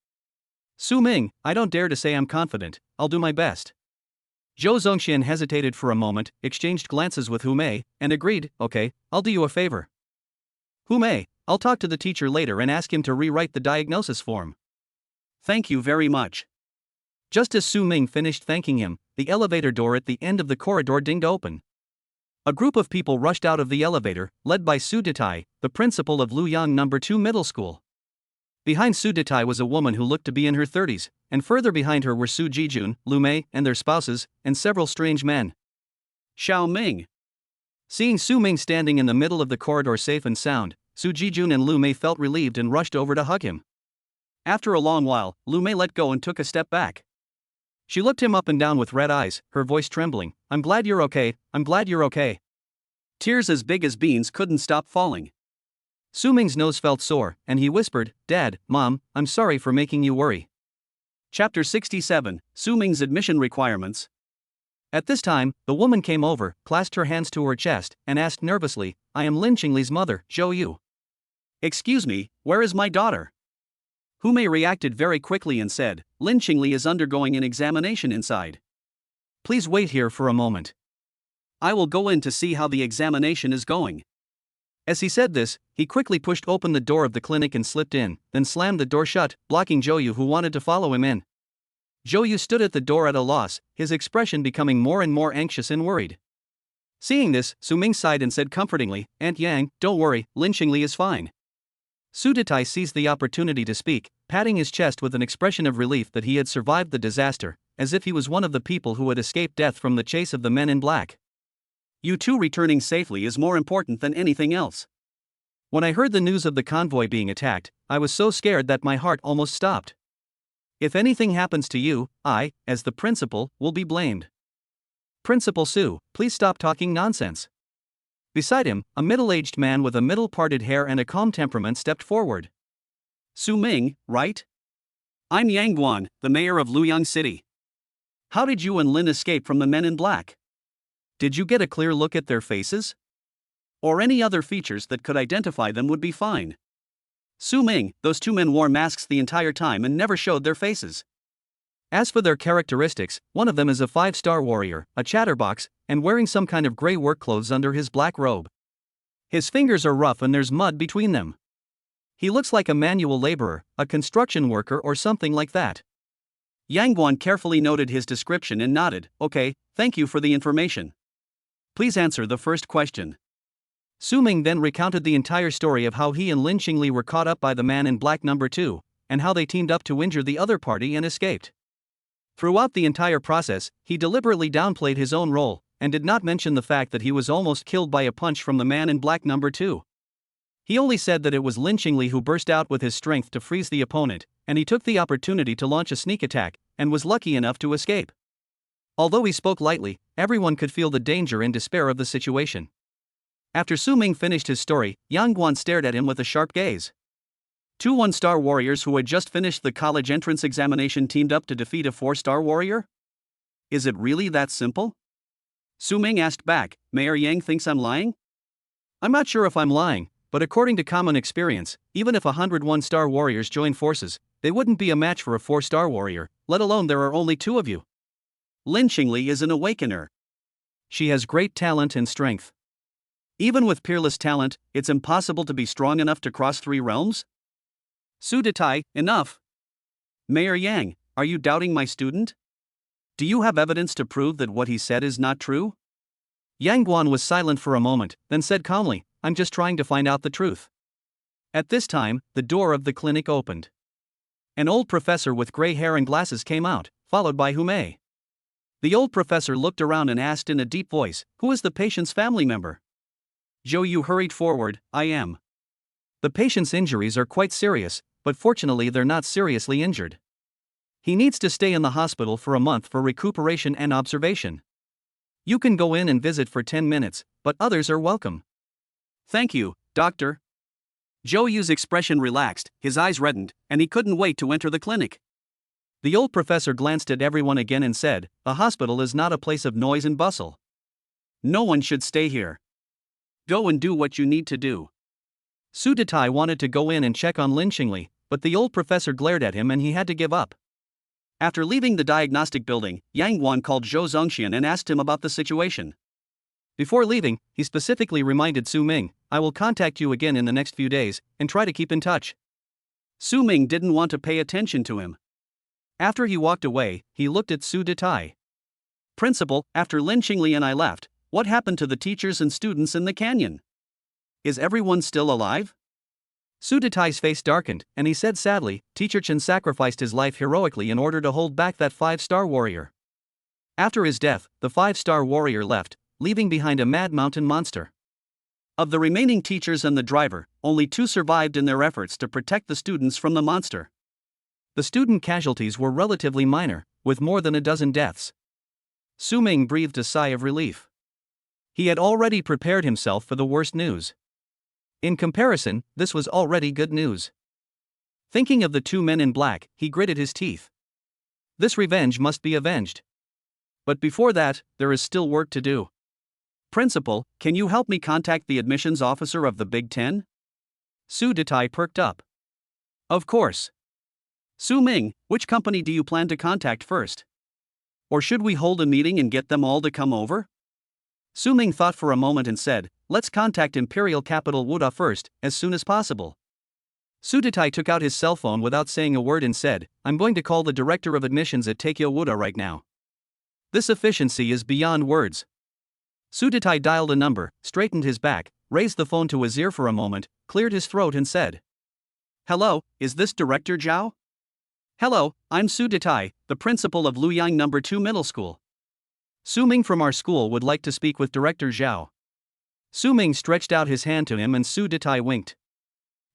Su Ming, I don't dare to say I'm confident, I'll do my best. Zhou Zongxian hesitated for a moment, exchanged glances with Hume, and agreed, okay, I'll do you a favor. Hume, I'll talk to the teacher later and ask him to rewrite the diagnosis form. Thank you very much. Just as Su Ming finished thanking him, the elevator door at the end of the corridor dinged open. A group of people rushed out of the elevator, led by Su Detai, the principal of Luyang No. 2 Middle School. Behind Su Detai was a woman who looked to be in her 30s, and further behind her were Su Jijun, Lu Mei, and their spouses, and several strange men. Xiao Ming. Seeing Su Ming standing in the middle of the corridor safe and sound, Su Jijun and Lu Mei felt relieved and rushed over to hug him. After a long while, Lu Mei let go and took a step back. She looked him up and down with red eyes, her voice trembling. I'm glad you're okay, I'm glad you're okay. Tears as big as beans couldn't stop falling. Su Ming's nose felt sore, and he whispered, Dad, Mom, I'm sorry for making you worry. Chapter 67, Su Ming's Admission Requirements. At this time, the woman came over, clasped her hands to her chest, and asked nervously, I am Lin Qingli's mother, Zhou Yu. Excuse me, where is my daughter? Hu Mei reacted very quickly and said, Lin Qingli is undergoing an examination inside. Please wait here for a moment. I will go in to see how the examination is going. As he said this, he quickly pushed open the door of the clinic and slipped in, then slammed the door shut, blocking Zhou Yu, who wanted to follow him in. Zhou Yu stood at the door at a loss, his expression becoming more and more anxious and worried. Seeing this, Su Ming sighed and said comfortingly, Aunt Yang, don't worry, Lin Qingli is fine. Su Detai seized the opportunity to speak, patting his chest with an expression of relief that he had survived the disaster, as if he was one of the people who had escaped death from the chase of the men in black. You two returning safely is more important than anything else. When I heard the news of the convoy being attacked, I was so scared that my heart almost stopped. If anything happens to you, I, as the principal, will be blamed. Principal Su, please stop talking nonsense. Beside him, a middle-aged man with a middle-parted hair and a calm temperament stepped forward. Su Ming, right? I'm Yang Guan, the mayor of Luoyang City. How did you and Lin escape from the men in black? Did you get a clear look at their faces? Or any other features that could identify them would be fine. Su Ming, those two men wore masks the entire time and never showed their faces. As for their characteristics, one of them is a 5-star warrior, a chatterbox, and wearing some kind of gray work clothes under his black robe. His fingers are rough and there's mud between them. He looks like a manual laborer, a construction worker or something like that. Yang Guan carefully noted his description and nodded, okay, thank you for the information. Please answer the first question. Su Ming then recounted the entire story of how he and Lin Qingli were caught up by the man in black number 2, and how they teamed up to injure the other party and escaped. Throughout the entire process, he deliberately downplayed his own role, and did not mention the fact that he was almost killed by a punch from the man in black number 2. He only said that it was Lin Qingli who burst out with his strength to freeze the opponent, and he took the opportunity to launch a sneak attack, and was lucky enough to escape. Although he spoke lightly, everyone could feel the danger and despair of the situation. After Su Ming finished his story, Yang Guan stared at him with a sharp gaze. Two 1-star warriors who had just finished the college entrance examination teamed up to defeat a 4-star warrior? Is it really that simple? Su Ming asked back, Mayor Yang thinks I'm lying? I'm not sure if I'm lying, but according to common experience, even if 101-star warriors join forces, they wouldn't be a match for a 4-star warrior, let alone there are only 2 of you. Lin Qingli is an awakener. She has great talent and strength. Even with peerless talent, it's impossible to be strong enough to cross 3 realms? Su Detai, enough. Mayor Yang, are you doubting my student? Do you have evidence to prove that what he said is not true? Yang Guan was silent for a moment, then said calmly, I'm just trying to find out the truth. At this time, the door of the clinic opened. An old professor with gray hair and glasses came out, followed by Hu Mei. The old professor looked around and asked in a deep voice, who is the patient's family member? Zhou Yu hurried forward, I am. The patient's injuries are quite serious, but fortunately they're not seriously injured. He needs to stay in the hospital for a month for recuperation and observation. You can go in and visit for 10 minutes, but others are welcome. Thank you, doctor. Zhou Yu's expression relaxed, his eyes reddened, and he couldn't wait to enter the clinic. The old professor glanced at everyone again and said, a hospital is not a place of noise and bustle. No one should stay here. Go and do what you need to do. Su Detai wanted to go in and check on Lin Qingli, but the old professor glared at him and he had to give up. After leaving the diagnostic building, Yang Guan called Zhou Zongxian and asked him about the situation. Before leaving, he specifically reminded Su Ming, I will contact you again in the next few days, and try to keep in touch. Su Ming didn't want to pay attention to him. After he walked away, he looked at Su Detai. Principal, after Lin Qingli and I left, what happened to the teachers and students in the canyon? Is everyone still alive? Su Detai's face darkened, and he said sadly, Teacher Chen sacrificed his life heroically in order to hold back that 5-star warrior. After his death, the 5-star warrior left, leaving behind a mad mountain monster. Of the remaining teachers and the driver, only 2 survived in their efforts to protect the students from the monster. The student casualties were relatively minor, with more than a dozen deaths. Su Ming breathed a sigh of relief. He had already prepared himself for the worst news. In comparison, this was already good news. Thinking of the 2 men in black, he gritted his teeth. This revenge must be avenged. But before that, there is still work to do. Principal, can you help me contact the admissions officer of the Big Ten? Su Detai perked up. Of course. Su Ming, which company do you plan to contact first? Or should we hold a meeting and get them all to come over? Su Ming thought for a moment and said, let's contact Imperial Capital Wuda first, as soon as possible. Su Detai took out his cell phone without saying a word and said, I'm going to call the director of admissions at Takeo Wuda right now. This efficiency is beyond words. Su Detai dialed a number, straightened his back, raised the phone to his ear for a moment, cleared his throat and said, Hello, is this Director Zhao? Hello, I'm Su Detai, the principal of Luoyang No. 2 Middle School. Su Ming from our school would like to speak with Director Zhao. Su Ming stretched out his hand to him and Su Detai winked.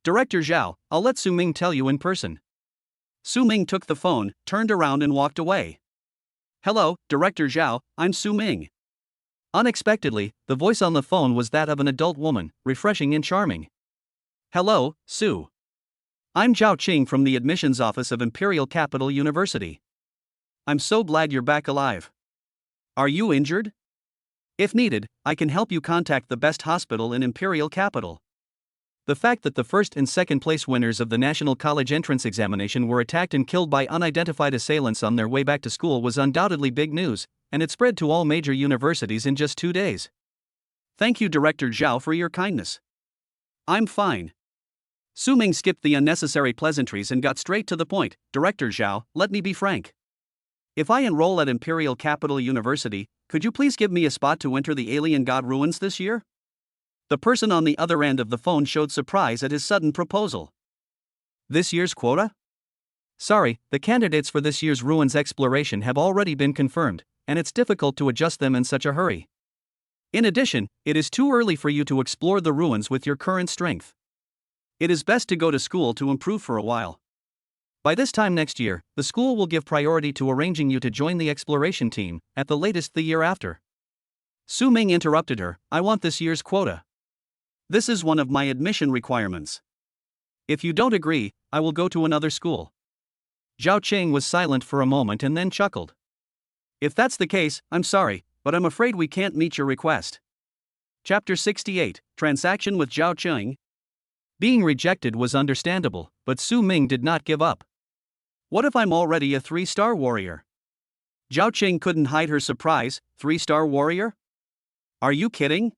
Director Zhao, I'll let Su Ming tell you in person. Su Ming took the phone, turned around and walked away. Hello, Director Zhao, I'm Su Ming. Unexpectedly, the voice on the phone was that of an adult woman, refreshing and charming. Hello, Su. I'm Zhao Qing from the admissions office of Imperial Capital University. I'm so glad you're back alive. Are you injured? If needed, I can help you contact the best hospital in Imperial Capital. The fact that the first and second place winners of the National College Entrance Examination were attacked and killed by unidentified assailants on their way back to school was undoubtedly big news, and it spread to all major universities in just 2 days. Thank you, Director Zhao, for your kindness. I'm fine. Su Ming skipped the unnecessary pleasantries and got straight to the point. Director Zhao, let me be frank. If I enroll at Imperial Capital University, could you please give me a spot to enter the Alien God Ruins this year? The person on the other end of the phone showed surprise at his sudden proposal. This year's quota? Sorry, the candidates for this year's ruins exploration have already been confirmed, and it's difficult to adjust them in such a hurry. In addition, it is too early for you to explore the ruins with your current strength. It is best to go to school to improve for a while. By this time next year, the school will give priority to arranging you to join the exploration team, at the latest the year after. Su Ming interrupted her, I want this year's quota. This is one of my admission requirements. If you don't agree, I will go to another school. Zhao Qing was silent for a moment and then chuckled. If that's the case, I'm sorry, but I'm afraid we can't meet your request. Chapter 68, Transaction with Zhao Qing. Being rejected was understandable, but Su Ming did not give up. What if I'm already a 3-star warrior? Zhao Qing couldn't hide her surprise. 3-star warrior? Are you kidding?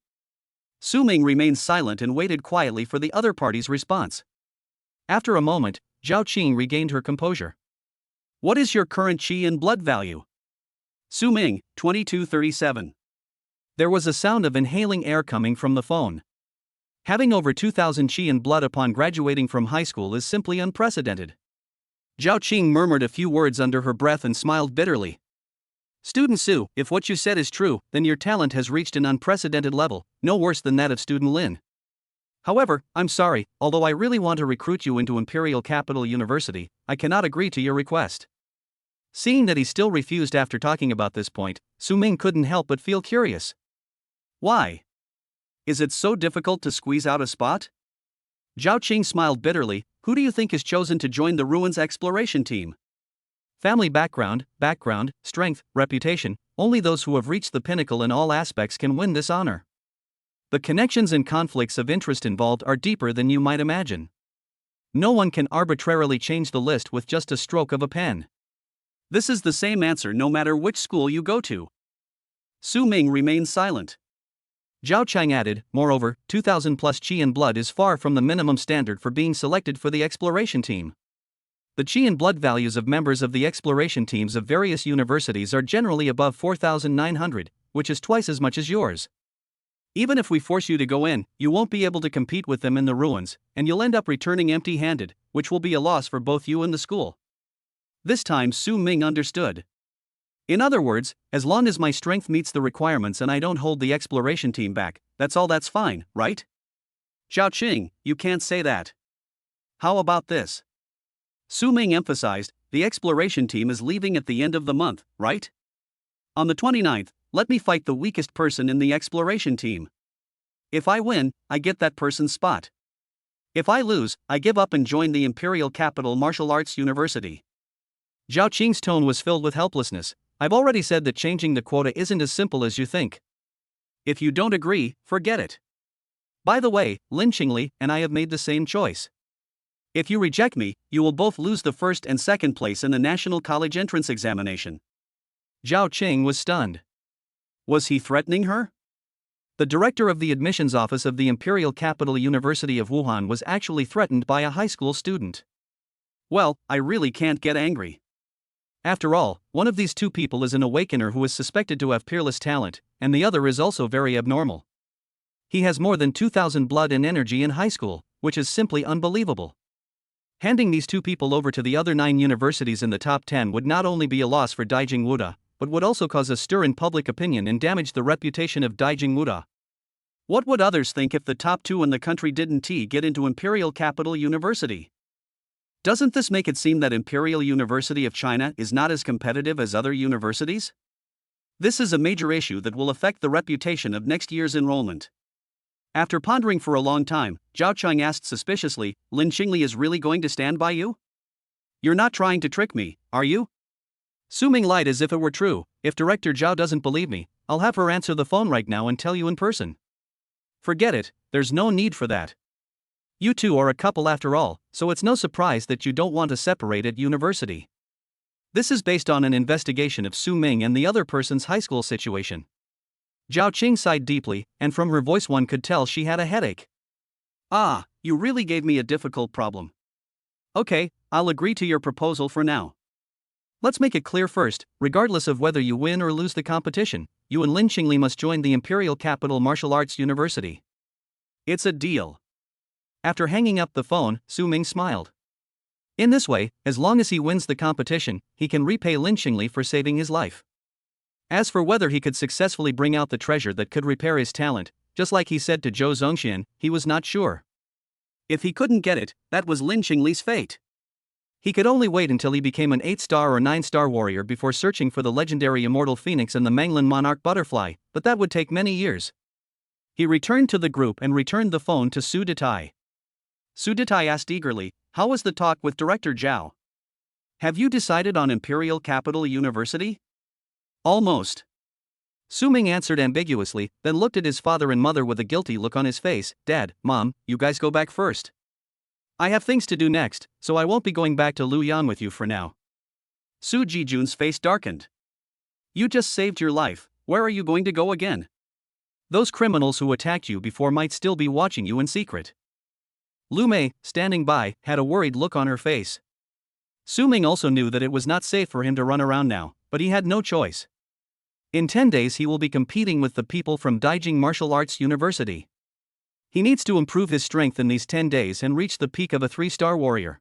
Su Ming remained silent and waited quietly for the other party's response. After a moment, Zhao Qing regained her composure. What is your current qi and blood value? Su Ming, 2237. There was a sound of inhaling air coming from the phone. Having over 2,000 qi and blood upon graduating from high school is simply unprecedented. Zhao Qing murmured a few words under her breath and smiled bitterly. Student Su, if what you said is true, then your talent has reached an unprecedented level, no worse than that of student Lin. However, I'm sorry, although I really want to recruit you into Imperial Capital University, I cannot agree to your request. Seeing that he still refused after talking about this point, Su Ming couldn't help but feel curious. Why? Is it so difficult to squeeze out a spot? Zhao Qing smiled bitterly. Who do you think is chosen to join the ruins exploration team? Family background, strength, reputation, only those who have reached the pinnacle in all aspects can win this honor. The connections and conflicts of interest involved are deeper than you might imagine. No one can arbitrarily change the list with just a stroke of a pen. This is the same answer no matter which school you go to. Su Ming remained silent. Zhao Qing added, moreover, 2,000 plus qi and blood is far from the minimum standard for being selected for the exploration team. The qi and blood values of members of the exploration teams of various universities are generally above 4,900, which is twice as much as yours. Even if we force you to go in, you won't be able to compete with them in the ruins, and you'll end up returning empty-handed, which will be a loss for both you and the school. This time Su Ming understood. In other words, as long as my strength meets the requirements and I don't hold the exploration team back, that's fine, right? Zhao Qing, you can't say that. How about this? Su Ming emphasized, the exploration team is leaving at the end of the month, right? On the 29th, let me fight the weakest person in the exploration team. If I win, I get that person's spot. If I lose, I give up and join the Imperial Capital Martial Arts University. Zhao Qing's tone was filled with helplessness. I've already said that changing the quota isn't as simple as you think. If you don't agree, forget it. By the way, Lin Qingli and I have made the same choice. If you reject me, you will both lose the first and second place in the National College Entrance Examination. Zhao Qing was stunned. Was he threatening her? The director of the admissions office of the Imperial Capital University of Wuhan was actually threatened by a high school student. Well, I really can't get angry. After all, one of these two people is an awakener who is suspected to have peerless talent, and the other is also very abnormal. He has more than 2,000 blood and energy in high school, which is simply unbelievable. Handing these two people over to the other 9 universities in the top 10 would not only be a loss for Daijing Wuda, but would also cause a stir in public opinion and damage the reputation of Daijing Wuda. What would others think if the top 2 in the country didn't get into Imperial Capital University? Doesn't this make it seem that Imperial University of China is not as competitive as other universities? This is a major issue that will affect the reputation of next year's enrollment. After pondering for a long time, Zhao Qing asked suspiciously, Lin Qingli is really going to stand by you? You're not trying to trick me, are you? Su Ming lied as if it were true. If Director Zhao doesn't believe me, I'll have her answer the phone right now and tell you in person. Forget it, there's no need for that. You two are a couple after all, so it's no surprise that you don't want to separate at university. This is based on an investigation of Su Ming and the other person's high school situation. Zhao Qing sighed deeply, and from her voice one could tell she had a headache. Ah, you really gave me a difficult problem. Okay, I'll agree to your proposal for now. Let's make it clear first, regardless of whether you win or lose the competition, you and Lin Qingli must join the Imperial Capital Martial Arts University. It's a deal. After hanging up the phone, Su Ming smiled. In this way, as long as he wins the competition, he can repay Lin Qingli for saving his life. As for whether he could successfully bring out the treasure that could repair his talent, just like he said to Zhou Zongxian, he was not sure. If he couldn't get it, that was Lin Qingli's fate. He could only wait until he became an 8-star or 9-star warrior before searching for the legendary Immortal Phoenix and the Manglin Monarch Butterfly, but that would take many years. He returned to the group and returned the phone to Su Detai. Su Detai asked eagerly, how was the talk with Director Zhao? Have you decided on Imperial Capital University? Almost. Su Ming answered ambiguously, then looked at his father and mother with a guilty look on his face. Dad, Mom, you guys go back first. I have things to do next, so I won't be going back to Luoyang with you for now. Su Jijun's face darkened. You just saved your life, where are you going to go again? Those criminals who attacked you before might still be watching you in secret. Lu Mei, standing by, had a worried look on her face. Su Ming also knew that it was not safe for him to run around now, but he had no choice. In 10 days he will be competing with the people from Daijing Martial Arts University. He needs to improve his strength in these 10 days and reach the peak of a 3-star warrior.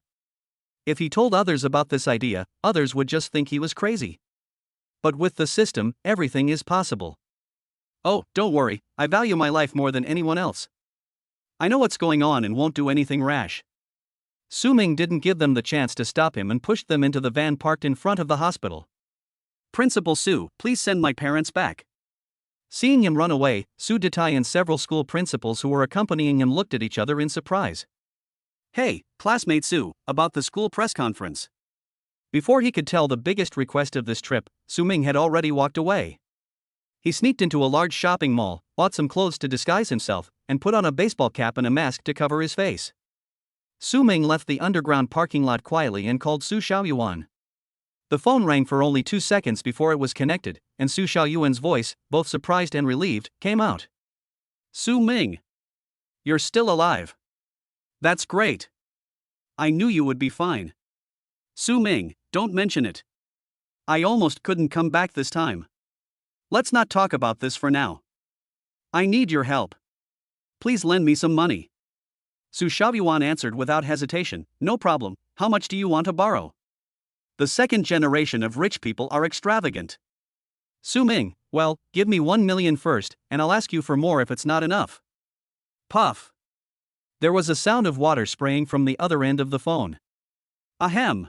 If he told others about this idea, others would just think he was crazy. But with the system, everything is possible. Oh, don't worry, I value my life more than anyone else. I know what's going on and won't do anything rash. Su Ming didn't give them the chance to stop him and pushed them into the van parked in front of the hospital. Principal Su, please send my parents back. Seeing him run away, Su Detai and several school principals who were accompanying him looked at each other in surprise. Hey, classmate Su, about the school press conference. Before he could tell the biggest request of this trip, Su Ming had already walked away. He sneaked into a large shopping mall, bought some clothes to disguise himself, and put on a baseball cap and a mask to cover his face. Su Ming left the underground parking lot quietly and called Su Xiaoyuan. The phone rang for only 2 seconds before it was connected, and Su Xiaoyuan's voice, both surprised and relieved, came out. Su Ming. You're still alive. That's great. I knew you would be fine. Su Ming, don't mention it. I almost couldn't come back this time. Let's not talk about this for now. I need your help. Please lend me some money. Su Xiaoyuan answered without hesitation, no problem, how much do you want to borrow? The second generation of rich people are extravagant. Su Ming, well, give me 1 million first, and I'll ask you for more if it's not enough. Puff. There was a sound of water spraying from the other end of the phone. Ahem.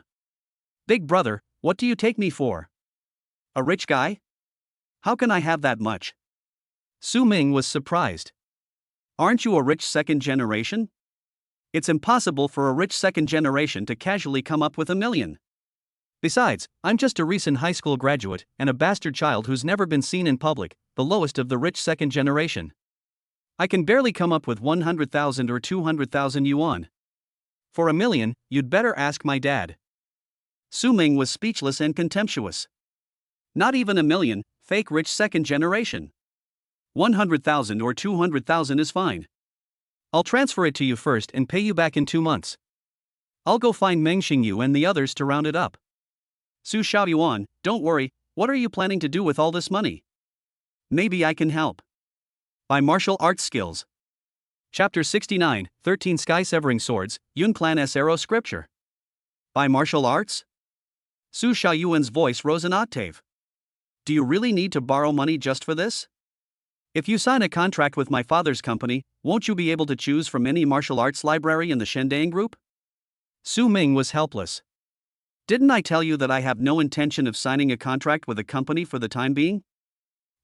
Big brother, what do you take me for? A rich guy? How can I have that much? Su Ming was surprised. Aren't you a rich second generation? It's impossible for a rich second generation to casually come up with 1 million. Besides, I'm just a recent high school graduate and a bastard child who's never been seen in public, the lowest of the rich second generation. I can barely come up with 100,000 or 200,000 yuan. For 1 million, you'd better ask my dad. Su Ming was speechless and contemptuous. Not even 1 million, fake rich second generation. 100,000 or 200,000 is fine. I'll transfer it to you first and pay you back in 2 months. I'll go find Meng Xingyu and the others to round it up. Su Xiaoyuan, don't worry, what are you planning to do with all this money? Maybe I can help. By martial arts skills. Chapter 69, 13 Sky-Severing Swords, Yun Clan S Arrow Scripture. By martial arts? Su Xiaoyuan's voice rose an octave. Do you really need to borrow money just for this? If you sign a contract with my father's company, won't you be able to choose from any martial arts library in the Shendang group? Su Ming was helpless. Didn't I tell you that I have no intention of signing a contract with a company for the time being?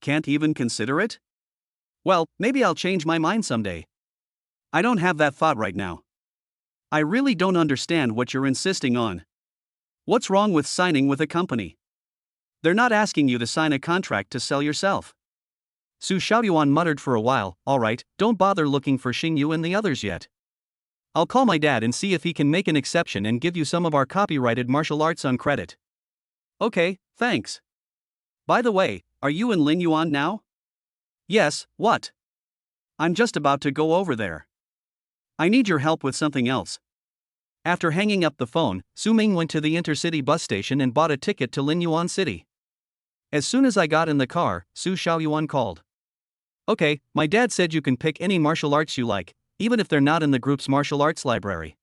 Can't even consider it? Well, maybe I'll change my mind someday. I don't have that thought right now. I really don't understand what you're insisting on. What's wrong with signing with a company? They're not asking you to sign a contract to sell yourself. Su Xiaoyuan muttered for a while, alright, don't bother looking for Xingyu and the others yet. I'll call my dad and see if he can make an exception and give you some of our copyrighted martial arts on credit. Okay, thanks. By the way, are you in Lin Yuan now? Yes, what? I'm just about to go over there. I need your help with something else. After hanging up the phone, Su Ming went to the intercity bus station and bought a ticket to Lin Yuan City. As soon as I got in the car, Su Xiaoyuan called. Okay, my dad said you can pick any martial arts you like, even if they're not in the group's martial arts library.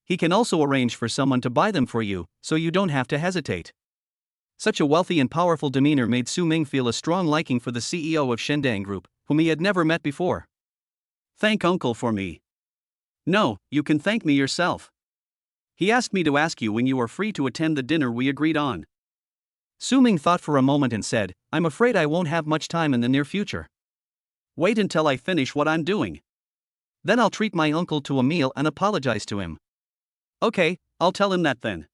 He can also arrange for someone to buy them for you, so you don't have to hesitate. Such a wealthy and powerful demeanor made Su Ming feel a strong liking for the CEO of Shendang Group, whom he had never met before. Thank Uncle for me. No, you can thank me yourself. He asked me to ask you when you are free to attend the dinner we agreed on. Su Ming thought for a moment and said, I'm afraid I won't have much time in the near future. Wait until I finish what I'm doing. Then I'll treat my uncle to a meal and apologize to him. Okay, I'll tell him that then.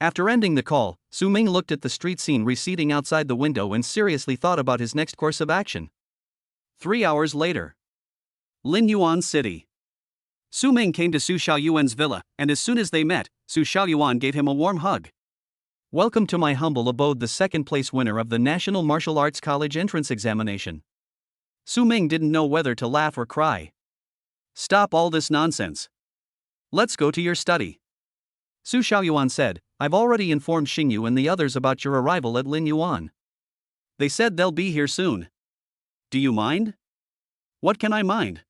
After ending the call, Su Ming looked at the street scene receding outside the window and seriously thought about his next course of action. 3 hours later. Lin Yuan City. Su Ming came to Su Xiaoyuan's villa, and as soon as they met, Su Xiaoyuan gave him a warm hug. Welcome to my humble abode, the second-place winner of the National Martial Arts College entrance examination. Su Ming didn't know whether to laugh or cry. Stop all this nonsense. Let's go to your study. Su Xiaoyuan said, I've already informed Xingyu and the others about your arrival at Lin Yuan. They said they'll be here soon. Do you mind? What can I mind?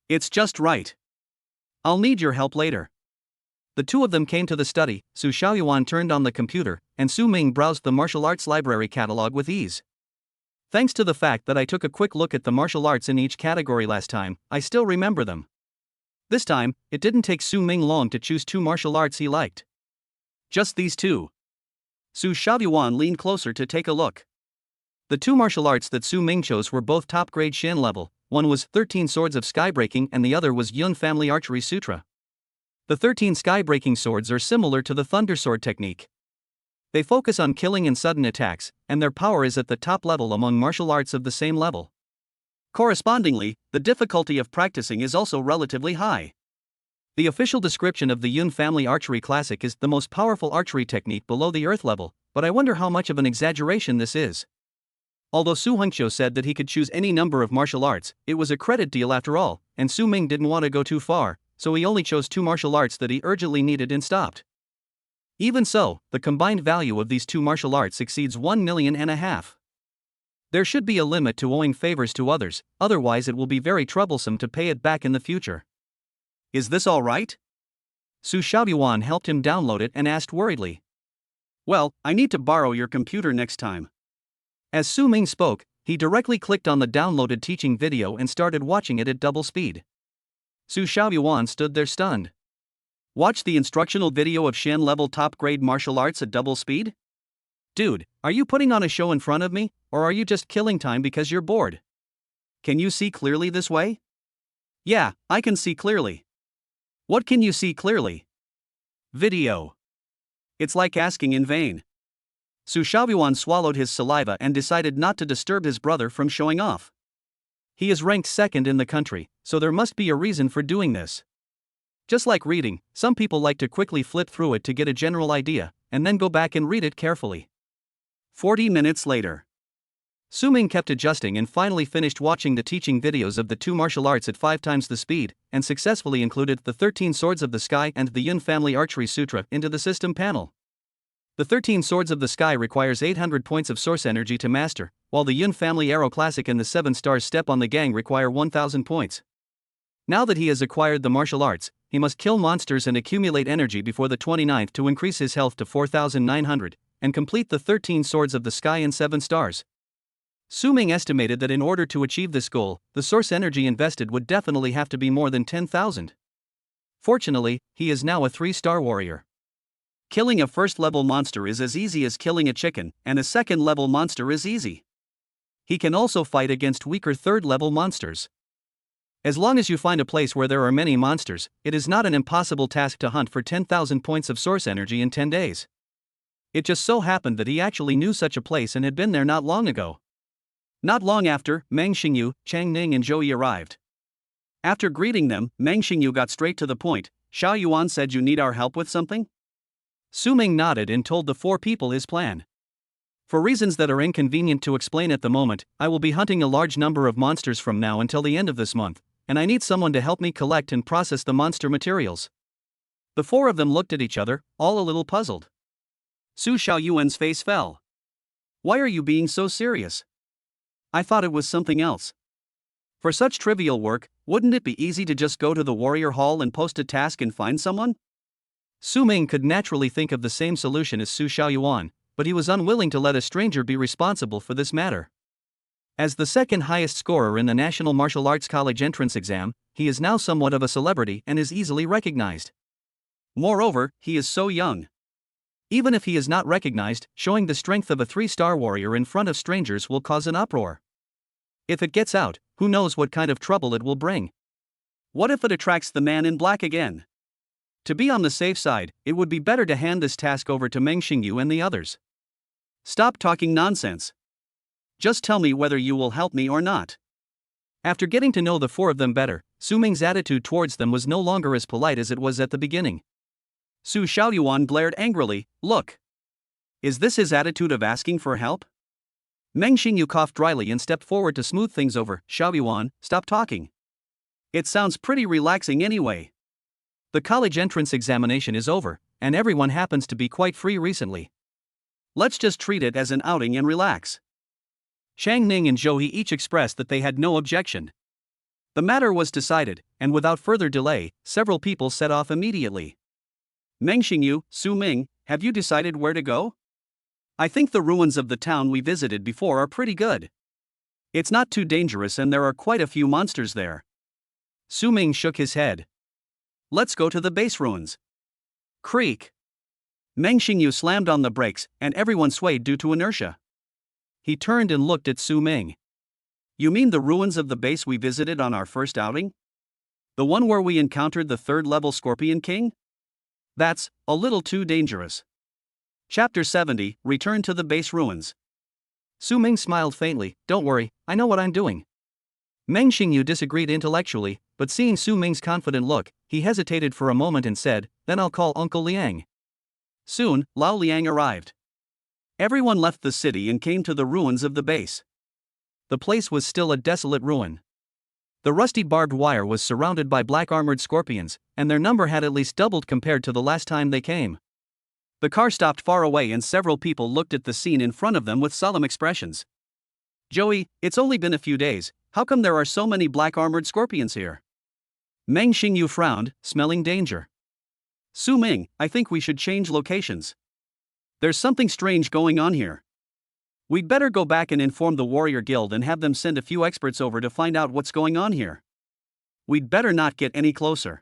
It's just right. I'll need your help later. The two of them came to the study. Su Xiaoyuan turned on the computer, and Su Ming browsed the martial arts library catalog with ease. Thanks to the fact that I took a quick look at the martial arts in each category last time, I still remember them. This time, it didn't take Su Ming long to choose 2 martial arts he liked. Just these 2. Su Xiaoyuan leaned closer to take a look. The 2 martial arts that Su Ming chose were both top-grade Shin level. One was 13 Swords of Skybreaking and the other was Yun Family Archery Sutra. The 13 Skybreaking swords are similar to the Thunder Sword technique. They focus on killing and sudden attacks, and their power is at the top level among martial arts of the same level. Correspondingly, the difficulty of practicing is also relatively high. The official description of the Yun Family Archery Classic is the most powerful archery technique below the earth level, but I wonder how much of an exaggeration this is. Although Su Hengqiu said that he could choose any number of martial arts, it was a credit deal after all, and Su Ming didn't want to go too far, so he only chose 2 martial arts that he urgently needed and stopped. Even so, the combined value of these 2 martial arts exceeds 1.5 million. There should be a limit to owing favors to others, otherwise it will be very troublesome to pay it back in the future. Is this all right? Su Xiaoyuan helped him download it and asked worriedly. Well, I need to borrow your computer next time. As Su Ming spoke, he directly clicked on the downloaded teaching video and started watching it at double speed. Su Xiaoyuan stood there stunned. Watch the instructional video of Shen level top grade martial arts at double speed? Dude, are you putting on a show in front of me, or are you just killing time because you're bored? Can you see clearly this way? Yeah, I can see clearly. What can you see clearly? Video. It's like asking in vain. Su Xiaoyuan swallowed his saliva and decided not to disturb his brother from showing off. He is ranked second in the country, so there must be a reason for doing this. Just like reading, some people like to quickly flip through it to get a general idea, and then go back and read it carefully. 40 minutes later. Su Ming kept adjusting and finally finished watching the teaching videos of the two martial arts at 5 times the speed, and successfully included the 13 Swords of the Sky and the Yun Family Archery Sutra into the system panel. The 13 Swords of the Sky requires 800 points of source energy to master, while the Yun Family Arrow Classic and the 7 Stars Step on the Gang require 1000 points. Now that he has acquired the martial arts, he must kill monsters and accumulate energy before the 29th to increase his health to 4900, and complete the 13 Swords of the Sky and 7 Stars. Su Ming estimated that in order to achieve this goal, the source energy invested would definitely have to be more than 10,000. Fortunately, he is now a 3-star warrior. Killing a first-level monster is as easy as killing a chicken, and a second-level monster is easy. He can also fight against weaker third-level monsters. As long as you find a place where there are many monsters, it is not an impossible task to hunt for 10,000 points of source energy in 10 days. It just so happened that he actually knew such a place and had been there not long ago. Not long after, Meng Xingyu, Chang Ning and Joey arrived. After greeting them, Meng Xingyu got straight to the point. Xiao Yuan said you need our help with something? Su Ming nodded and told the 4 people his plan. For reasons that are inconvenient to explain at the moment, I will be hunting a large number of monsters from now until the end of this month, and I need someone to help me collect and process the monster materials. The 4 of them looked at each other, all a little puzzled. Su Xiaoyuan's face fell. Why are you being so serious? I thought it was something else. For such trivial work, wouldn't it be easy to just go to the warrior hall and post a task and find someone? Su Ming could naturally think of the same solution as Su Xiaoyuan, but he was unwilling to let a stranger be responsible for this matter. As the second highest scorer in the National Martial Arts College entrance exam, he is now somewhat of a celebrity and is easily recognized. Moreover, he is so young. Even if he is not recognized, showing the strength of a 3-star warrior in front of strangers will cause an uproar. If it gets out, who knows what kind of trouble it will bring? What if it attracts the man in black again? To be on the safe side, it would be better to hand this task over to Meng Xingyu and the others. Stop talking nonsense. Just tell me whether you will help me or not. After getting to know the 4 of them better, Su Ming's attitude towards them was no longer as polite as it was at the beginning. Su Xiaoyuan glared angrily. Look. Is this his attitude of asking for help? Meng Xingyu coughed dryly and stepped forward to smooth things over. Xiaoyuan, stop talking. It sounds pretty relaxing anyway. The college entrance examination is over, and everyone happens to be quite free recently. Let's just treat it as an outing and relax. Chang Ning and Zhou He each expressed that they had no objection. The matter was decided, and without further delay, several people set off immediately. Meng Xingyu, Su Ming, have you decided where to go? I think the ruins of the town we visited before are pretty good. It's not too dangerous and there are quite a few monsters there. Su Ming shook his head. Let's go to the base ruins. Creak. Meng Xingyu slammed on the brakes, and everyone swayed due to inertia. He turned and looked at Su Ming. You mean the ruins of the base we visited on our first outing? The one where we encountered the 3rd-level Scorpion King? That's a little too dangerous. Chapter 70, Return to the Base Ruins. Su Ming smiled faintly. Don't worry, I know what I'm doing. Meng Xingyu disagreed intellectually, but seeing Su Ming's confident look, he hesitated for a moment and said, then I'll call Uncle Liang. Soon, Lao Liang arrived. Everyone left the city and came to the ruins of the base. The place was still a desolate ruin. The rusty barbed wire was surrounded by black-armored scorpions, and their number had at least doubled compared to the last time they came. The car stopped far away and several people looked at the scene in front of them with solemn expressions. Joey, it's only been a few days, how come there are so many black-armored scorpions here? Meng Xingyu frowned, smelling danger. Su Ming, I think we should change locations. There's something strange going on here. We'd better go back and inform the Warrior Guild and have them send a few experts over to find out what's going on here. We'd better not get any closer.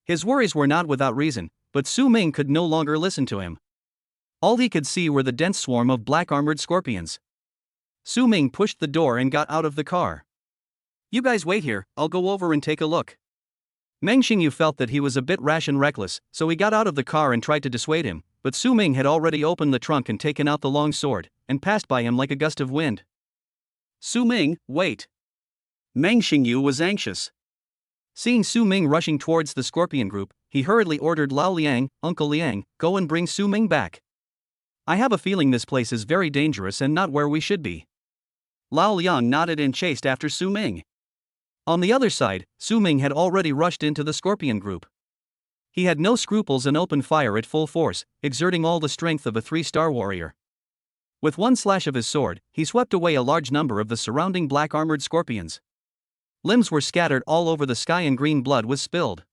His worries were not without reason, but Su Ming could no longer listen to him. All he could see were the dense swarm of black armored scorpions. Su Ming pushed the door and got out of the car. You guys wait here, I'll go over and take a look. Meng Xingyu felt that he was a bit rash and reckless, so he got out of the car and tried to dissuade him, but Su Ming had already opened the trunk and taken out the long sword, and passed by him like a gust of wind. Su Ming, wait. Meng Xingyu was anxious. Seeing Su Ming rushing towards the scorpion group, he hurriedly ordered Lao Liang, Uncle Liang, go and bring Su Ming back. I have a feeling this place is very dangerous and not where we should be. Lao Liang nodded and chased after Su Ming. On the other side, Su Ming had already rushed into the scorpion group. He had no scruples and opened fire at full force, exerting all the strength of a 3-star warrior. With one slash of his sword, he swept away a large number of the surrounding black-armored scorpions. Limbs were scattered all over the sky and green blood was spilled.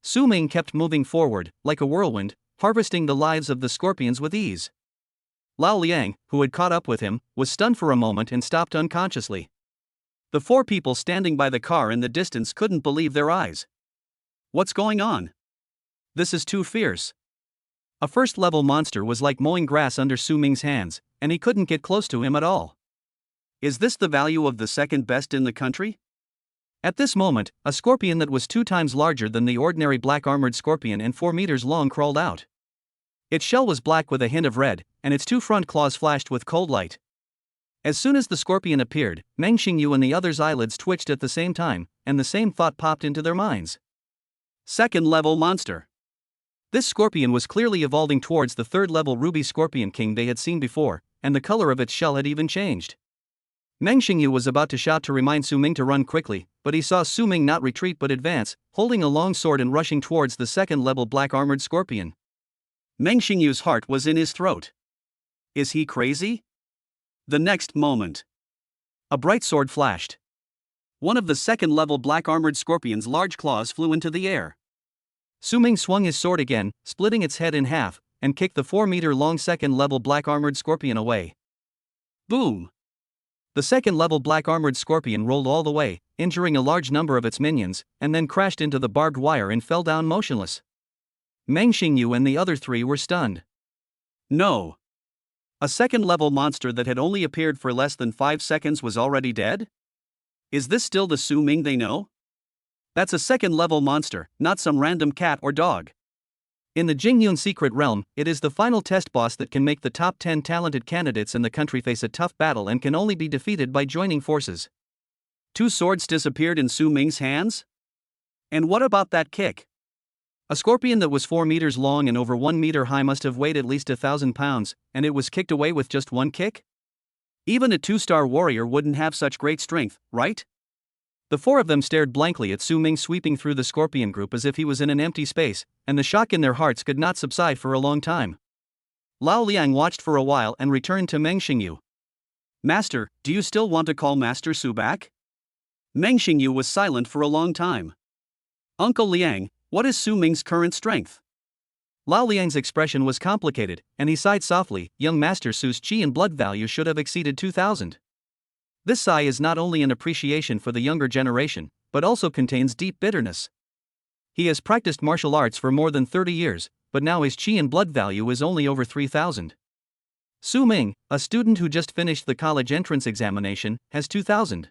Su Ming kept moving forward, like a whirlwind, harvesting the lives of the scorpions with ease. Lao Liang, who had caught up with him, was stunned for a moment and stopped unconsciously. The 4 people standing by the car in the distance couldn't believe their eyes. What's going on? This is too fierce. A first-level monster was like mowing grass under Su Ming's hands, and he couldn't get close to him at all. Is this the value of the second best in the country? At this moment, a scorpion that was 2 times larger than the ordinary black-armored scorpion and 4 meters long crawled out. Its shell was black with a hint of red, and its 2 front claws flashed with cold light. As soon as the scorpion appeared, Meng Xingyu and the others' eyelids twitched at the same time, and the same thought popped into their minds. Second-level monster. This scorpion was clearly evolving towards the 3rd-level ruby scorpion king they had seen before, and the color of its shell had even changed. Meng Xingyu was about to shout to remind Su Ming to run quickly, but he saw Su Ming not retreat but advance, holding a long sword and rushing towards the 2nd-level black-armored scorpion. Meng Xingyu's heart was in his throat. Is he crazy? The next moment, a bright sword flashed. One of the 2nd-level black-armored scorpion's large claws flew into the air. Su Ming swung his sword again, splitting its head in half, and kicked the 4-meter-long 2nd-level black-armored scorpion away. Boom! The 2nd-level black-armored scorpion rolled all the way, injuring a large number of its minions, and then crashed into the barbed wire and fell down motionless. Meng Xingyu and the other 3 were stunned. No! A 2nd-level monster that had only appeared for less than 5 seconds was already dead? Is this still the Su Ming they know? That's a 2nd-level monster, not some random cat or dog. In the Jingyun secret realm, it is the final test boss that can make the top 10 talented candidates in the country face a tough battle and can only be defeated by joining forces. 2 swords disappeared in Su Ming's hands? And what about that kick? A scorpion that was 4 meters long and over 1 meter high must have weighed at least 1,000 pounds, and it was kicked away with just 1 kick? Even a 2-star warrior wouldn't have such great strength, right? The 4 of them stared blankly at Su Ming sweeping through the scorpion group as if he was in an empty space, and the shock in their hearts could not subside for a long time. Lao Liang watched for a while and returned to Meng Xingyu. Master, do you still want to call Master Su back? Meng Xingyu was silent for a long time. Uncle Liang, what is Su Ming's current strength? Lao Liang's expression was complicated, and he sighed softly. Young Master Su's qi and blood value should have exceeded 2,000. This sigh is not only an appreciation for the younger generation, but also contains deep bitterness. He has practiced martial arts for more than 30 years, but now his qi and blood value is only over 3,000. Su Ming, a student who just finished the college entrance examination, has 2,000.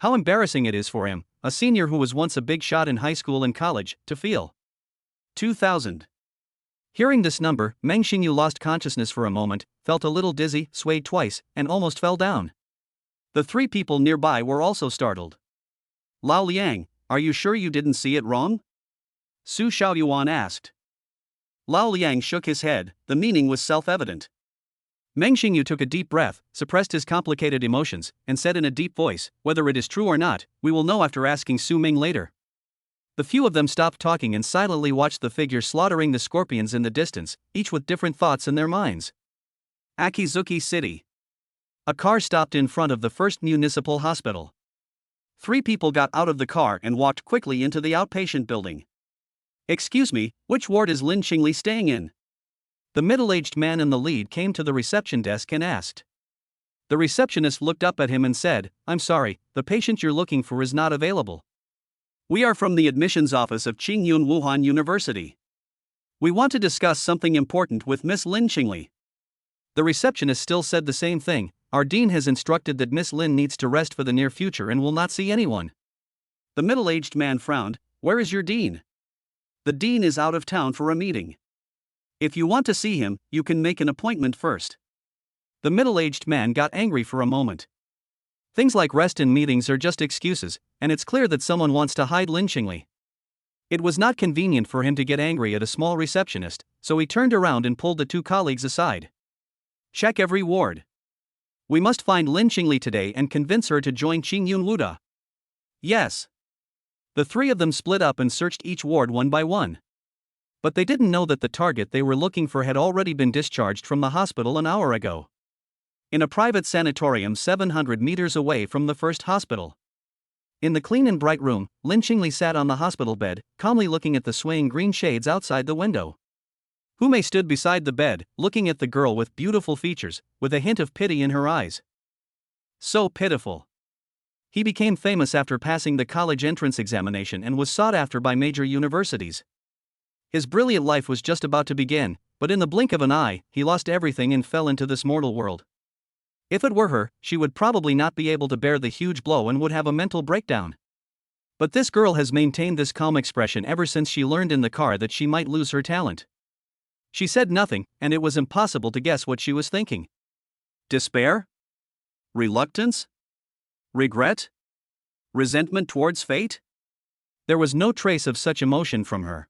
How embarrassing it is for him, a senior who was once a big shot in high school and college, to feel 2,000. Hearing this number, Meng Xingyu lost consciousness for a moment, felt a little dizzy, swayed twice, and almost fell down. The 3 people nearby were also startled. Lao Liang, are you sure you didn't see it wrong? Su Xiaoyuan asked. Lao Liang shook his head, the meaning was self-evident. Meng Xingyu took a deep breath, suppressed his complicated emotions, and said in a deep voice, whether it is true or not, we will know after asking Su Ming later. The few of them stopped talking and silently watched the figure slaughtering the scorpions in the distance, each with different thoughts in their minds. Akizuki City. A car stopped in front of the first municipal hospital. 3 people got out of the car and walked quickly into the outpatient building. Excuse me, which ward is Lin Qingli staying in? The middle-aged man in the lead came to the reception desk and asked. The receptionist looked up at him and said, "I'm sorry, the patient you're looking for is not available. We are from the admissions office of Qingyun Wuhan University. We want to discuss something important with Miss Lin Qingli." The receptionist still said the same thing. "Our dean has instructed that Miss Lin needs to rest for the near future and will not see anyone." The middle-aged man frowned. "Where is your dean?" "The dean is out of town for a meeting. If you want to see him, you can make an appointment first." The middle-aged man got angry for a moment. Things like rest in meetings are just excuses, and it's clear that someone wants to hide Lin Qingli. It was not convenient for him to get angry at a small receptionist, so he turned around and pulled the two colleagues aside. "Check every ward. We must find Lin Qingli today and convince her to join Qingyun Wuda." "Yes." The three of them split up and searched each ward one by one. But they didn't know that the target they were looking for had already been discharged from the hospital an hour ago. In a private sanatorium 700 meters away from the first hospital. In the clean and bright room, Lin Qingli sat on the hospital bed, calmly looking at the swaying green shades outside the window. Humei stood beside the bed, looking at the girl with beautiful features, with a hint of pity in her eyes. So pitiful. He became famous after passing the college entrance examination and was sought after by major universities. His brilliant life was just about to begin, but in the blink of an eye, he lost everything and fell into this mortal world. If it were her, she would probably not be able to bear the huge blow and would have a mental breakdown. But this girl has maintained this calm expression ever since she learned in the car that she might lose her talent. She said nothing, and it was impossible to guess what she was thinking. Despair? Reluctance? Regret? Resentment towards fate? There was no trace of such emotion from her.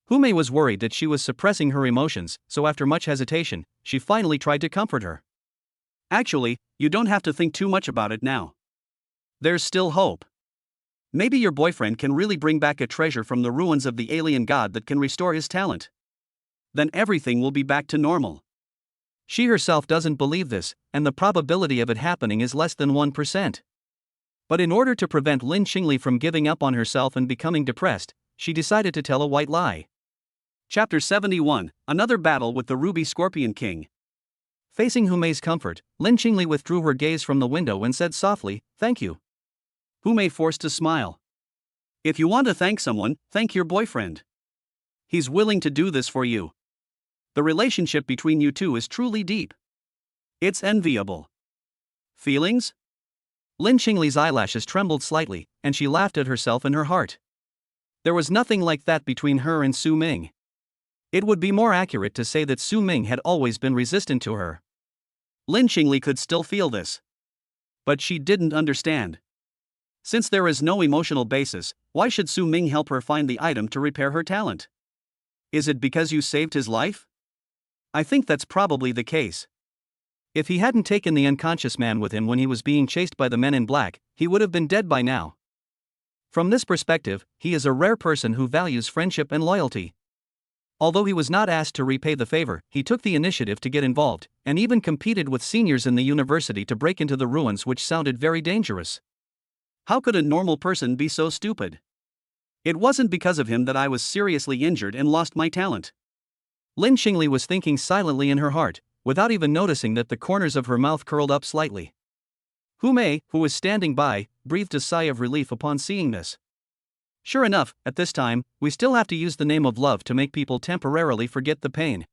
Humei was worried that she was suppressing her emotions, so after much hesitation, she finally tried to comfort her. "Actually, you don't have to think too much about it now. There's still hope. Maybe your boyfriend can really bring back a treasure from the ruins of the alien god that can restore his talent. Then everything will be back to normal." She herself doesn't believe this, and the probability of it happening is less than 1%. But in order to prevent Lin Qingli from giving up on herself and becoming depressed, she decided to tell a white lie. Chapter 71, Another Battle with the Ruby Scorpion King. Facing Humei's comfort, Lin Qingli withdrew her gaze from the window and said softly, "Thank you." Humei forced a smile. "If you want to thank someone, thank your boyfriend. He's willing to do this for you. The relationship between you two is truly deep. It's enviable." "Feelings?" Lin Qingli's eyelashes trembled slightly, and she laughed at herself in her heart. There was nothing like that between her and Su Ming. It would be more accurate to say that Su Ming had always been resistant to her. Lin Qingli could still feel this. But she didn't understand. Since there is no emotional basis, why should Su Ming help her find the item to repair her talent? Is it because you saved his life? I think that's probably the case. If he hadn't taken the unconscious man with him when he was being chased by the men in black, he would have been dead by now. From this perspective, he is a rare person who values friendship and loyalty. Although he was not asked to repay the favor, he took the initiative to get involved, and even competed with seniors in the university to break into the ruins, which sounded very dangerous. How could a normal person be so stupid? It wasn't because of him that I was seriously injured and lost my talent. Lin Qingli was thinking silently in her heart, without even noticing that the corners of her mouth curled up slightly. Humei, who was standing by, breathed a sigh of relief upon seeing this. Sure enough, at this time, we still have to use the name of love to make people temporarily forget the pain.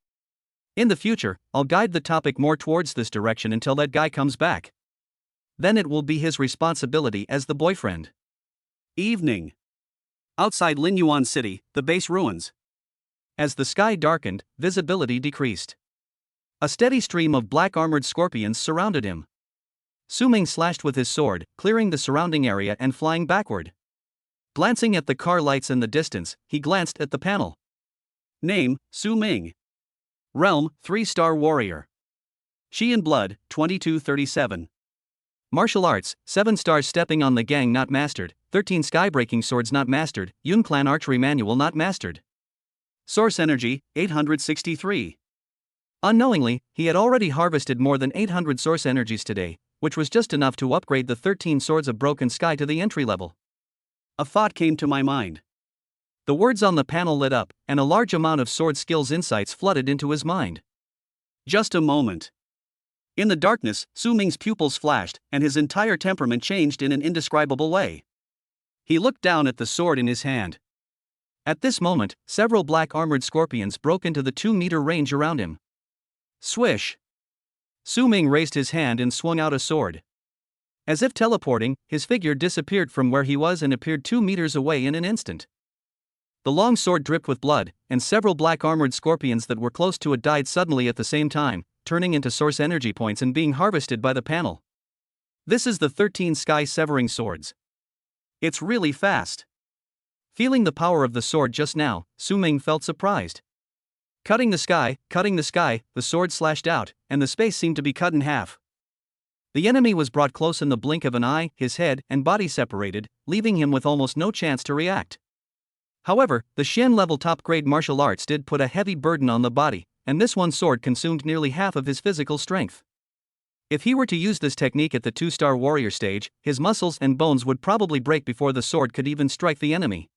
In the future, I'll guide the topic more towards this direction until that guy comes back. Then it will be his responsibility as the boyfriend. Evening. Outside Linyuan City, the base ruins. As the sky darkened, visibility decreased. A steady stream of black armored scorpions surrounded him. Su Ming slashed with his sword, clearing the surrounding area and flying backward. Glancing at the car lights in the distance, he glanced at the panel. Name, Su Ming. Realm, 3-star warrior. Chi in blood, 2237. Martial arts, 7 stars. Stepping on the gang not mastered, 13 skybreaking swords not mastered, Yun clan archery manual not mastered. Source energy, 863. Unknowingly, he had already harvested more than 800 source energies today, which was just enough to upgrade the 13 swords of broken sky to the entry level. A thought came to my mind. The words on the panel lit up, and a large amount of sword skills insights flooded into his mind. Just a moment. In the darkness, Su Ming's pupils flashed, and his entire temperament changed in an indescribable way. He looked down at the sword in his hand. At this moment, several black armored scorpions broke into the 2-meter range around him. Swish! Su Ming raised his hand and swung out a sword. As if teleporting, his figure disappeared from where he was and appeared 2 meters away in an instant. The long sword dripped with blood, and several black armored scorpions that were close to it died suddenly at the same time, turning into source energy points and being harvested by the panel. This is the 13 sky-severing swords. It's really fast. Feeling the power of the sword just now, Su Ming felt surprised. Cutting the sky, the sword slashed out, and the space seemed to be cut in half. The enemy was brought close in the blink of an eye, his head and body separated, leaving him with almost no chance to react. However, the Xian-level top-grade martial arts did put a heavy burden on the body, and this one sword consumed nearly half of his physical strength. If he were to use this technique at the 2-star warrior stage, his muscles and bones would probably break before the sword could even strike the enemy.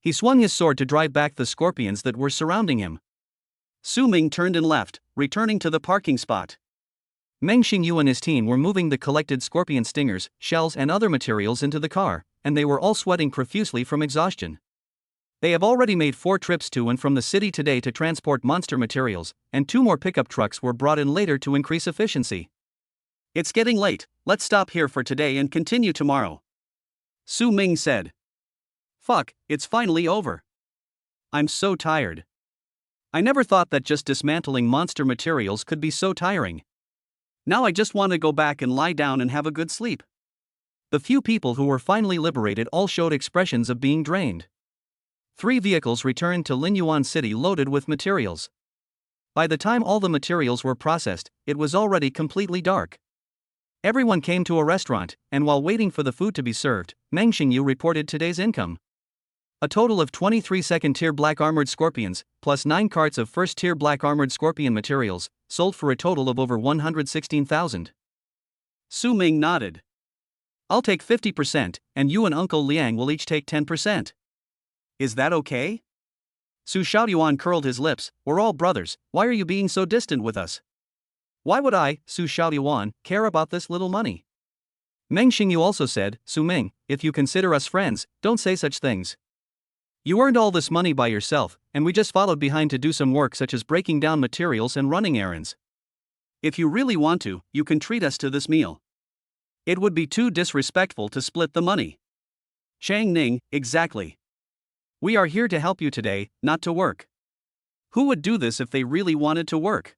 He swung his sword to drive back the scorpions that were surrounding him. Su Ming turned and left, returning to the parking spot. Meng Xingyu and his team were moving the collected scorpion stingers, shells and other materials into the car, and they were all sweating profusely from exhaustion. They have already made 4 trips to and from the city today to transport monster materials, and 2 more pickup trucks were brought in later to increase efficiency. It's getting late, let's stop here for today and continue tomorrow. Su Ming said. Fuck, it's finally over. I'm so tired. I never thought that just dismantling monster materials could be so tiring. Now I just want to go back and lie down and have a good sleep. The few people who were finally liberated all showed expressions of being drained. 3 vehicles returned to Linyuan City loaded with materials. By the time all the materials were processed, it was already completely dark. Everyone came to a restaurant, and while waiting for the food to be served, Meng Xingyu reported today's income. A total of 23 second-tier black armored scorpions, plus 9 carts of first-tier black armored scorpion materials, sold for a total of over 116,000. Su Ming nodded. I'll take 50%, and you and Uncle Liang will each take 10%. Is that okay? Su Xiaoyuan curled his lips. We're all brothers, why are you being so distant with us? Why would I, Su Xiaoyuan, care about this little money? Meng Xingyu also said, Su Ming, if you consider us friends, don't say such things. You earned all this money by yourself, and we just followed behind to do some work such as breaking down materials and running errands. If you really want to, you can treat us to this meal. It would be too disrespectful to split the money. Chang Ning, exactly. We are here to help you today, not to work. Who would do this if they really wanted to work?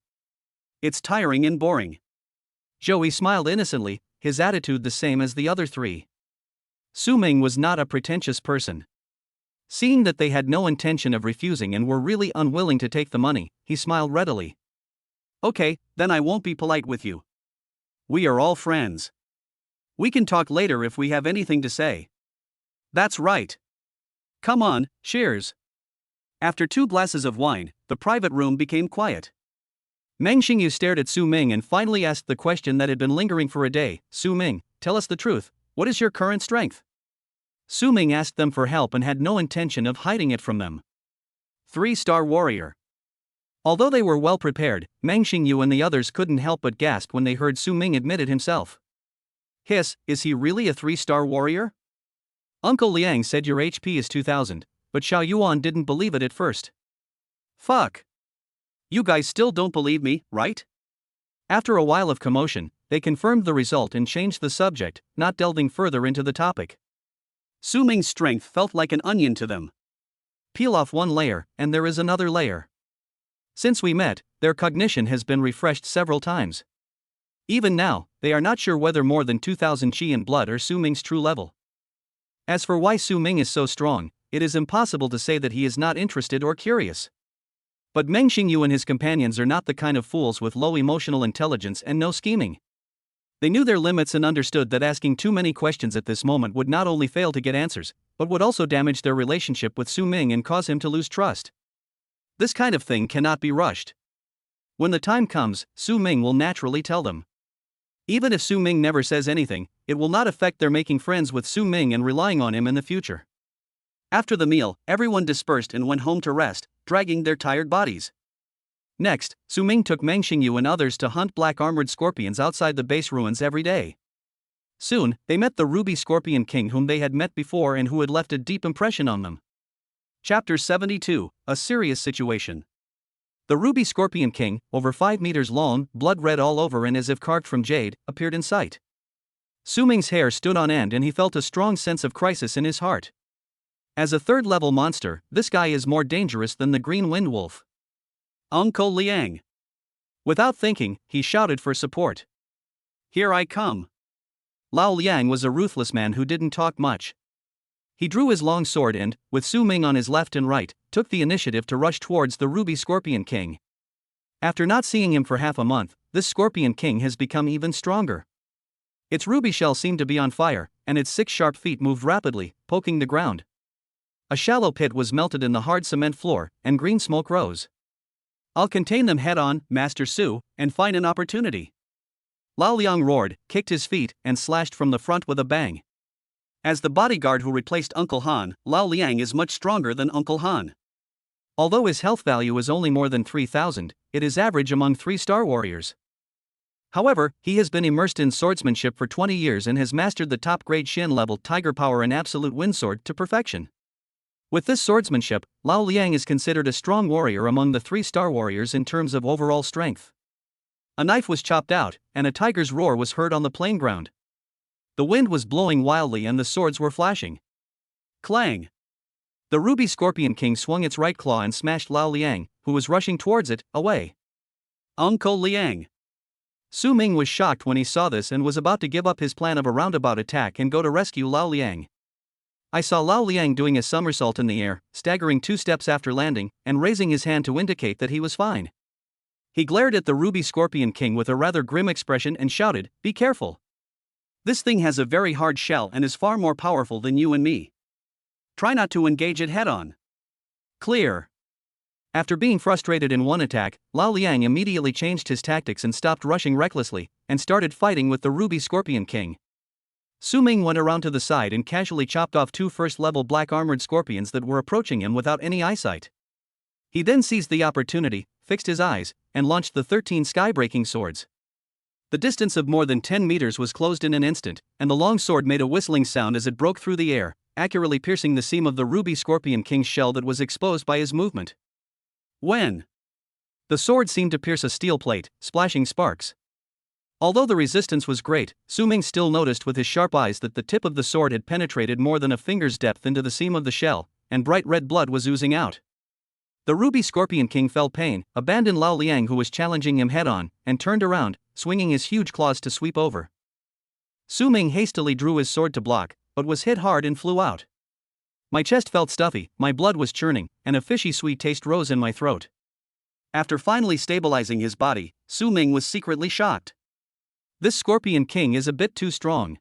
It's tiring and boring. Joey smiled innocently, his attitude the same as the other 3. Su Ming was not a pretentious person. Seeing that they had no intention of refusing and were really unwilling to take the money, he smiled readily. Okay, then I won't be polite with you. We are all friends. We can talk later if we have anything to say. That's right. Come on, cheers. After 2 glasses of wine, the private room became quiet. Meng Xingyu stared at Su Ming and finally asked the question that had been lingering for a day. Su Ming, tell us the truth, what is your current strength? Su Ming asked them for help and had no intention of hiding it from them. 3-star warrior. Although they were well prepared, Meng Xingyu and the others couldn't help but gasp when they heard Su Ming admit it himself. Hiss, is he really a 3-star warrior? Uncle Liang said your HP is 2000, but Xiao Yuan didn't believe it at first. Fuck. You guys still don't believe me, right? After a while of commotion, they confirmed the result and changed the subject, not delving further into the topic. Su Ming's strength felt like an onion to them. Peel off one layer, and there is another layer. Since we met, their cognition has been refreshed several times. Even now, they are not sure whether more than 2000 chi in blood are Su Ming's true level. As for why Su Ming is so strong, it is impossible to say that he is not interested or curious. But Meng Xingyu and his companions are not the kind of fools with low emotional intelligence and no scheming. They knew their limits and understood that asking too many questions at this moment would not only fail to get answers, but would also damage their relationship with Su Ming and cause him to lose trust. This kind of thing cannot be rushed. When the time comes, Su Ming will naturally tell them. Even if Su Ming never says anything, it will not affect their making friends with Su Ming and relying on him in the future. After the meal, everyone dispersed and went home to rest, dragging their tired bodies. Next, Su Ming took Meng Xingyu and others to hunt black armored scorpions outside the base ruins every day. Soon, they met the Ruby Scorpion King whom they had met before and who had left a deep impression on them. Chapter 72, A Serious Situation. The Ruby Scorpion King, over 5 meters long, blood red all over and as if carved from jade, appeared in sight. Su Ming's hair stood on end and he felt a strong sense of crisis in his heart. As a third-level monster, this guy is more dangerous than the Green Wind Wolf. Uncle Liang. Without thinking, he shouted for support. Here I come. Lao Liang was a ruthless man who didn't talk much. He drew his long sword and, with Su Ming on his left and right, took the initiative to rush towards the Ruby Scorpion King. After not seeing him for half a month, this Scorpion King has become even stronger. Its ruby shell seemed to be on fire, and its 6 sharp feet moved rapidly, poking the ground. A shallow pit was melted in the hard cement floor, and green smoke rose. I'll contain them head-on, Master Su, and find an opportunity. Lao Liang roared, kicked his feet, and slashed from the front with a bang. As the bodyguard who replaced Uncle Han, Lao Liang is much stronger than Uncle Han. Although his health value is only more than 3,000, it is average among 3-star warriors. However, he has been immersed in swordsmanship for 20 years and has mastered the top-grade Shin-level Tiger Power and Absolute Wind Sword to perfection. With this swordsmanship, Lao Liang is considered a strong warrior among the 3-star warriors in terms of overall strength. A knife was chopped out, and a tiger's roar was heard on the plain ground. The wind was blowing wildly and the swords were flashing. Clang! The Ruby Scorpion King swung its right claw and smashed Lao Liang, who was rushing towards it, away. Uncle Liang. Su Ming was shocked when he saw this and was about to give up his plan of a roundabout attack and go to rescue Lao Liang. I saw Lao Liang doing a somersault in the air, staggering 2 steps after landing, and raising his hand to indicate that he was fine. He glared at the Ruby Scorpion King with a rather grim expression and shouted, "Be careful! This thing has a very hard shell and is far more powerful than you and me. Try not to engage it head-on." Clear. After being frustrated in one attack, Lao Liang immediately changed his tactics and stopped rushing recklessly, and started fighting with the Ruby Scorpion King. Su Ming went around to the side and casually chopped off 2 first-level black armored scorpions that were approaching him without any eyesight. He then seized the opportunity, fixed his eyes, and launched the 13 sky-breaking swords. The distance of more than 10 meters was closed in an instant, and the long sword made a whistling sound as it broke through the air, accurately piercing the seam of the Ruby Scorpion King's shell that was exposed by his movement. When the sword seemed to pierce a steel plate, splashing sparks. Although the resistance was great, Su Ming still noticed with his sharp eyes that the tip of the sword had penetrated more than a finger's depth into the seam of the shell, and bright red blood was oozing out. The Ruby Scorpion King felt pain, abandoned Lao Liang who was challenging him head-on, and turned around, swinging his huge claws to sweep over. Su Ming hastily drew his sword to block, but was hit hard and flew out. My chest felt stuffy, my blood was churning, and a fishy sweet taste rose in my throat. After finally stabilizing his body, Su Ming was secretly shocked. This Scorpion King is a bit too strong.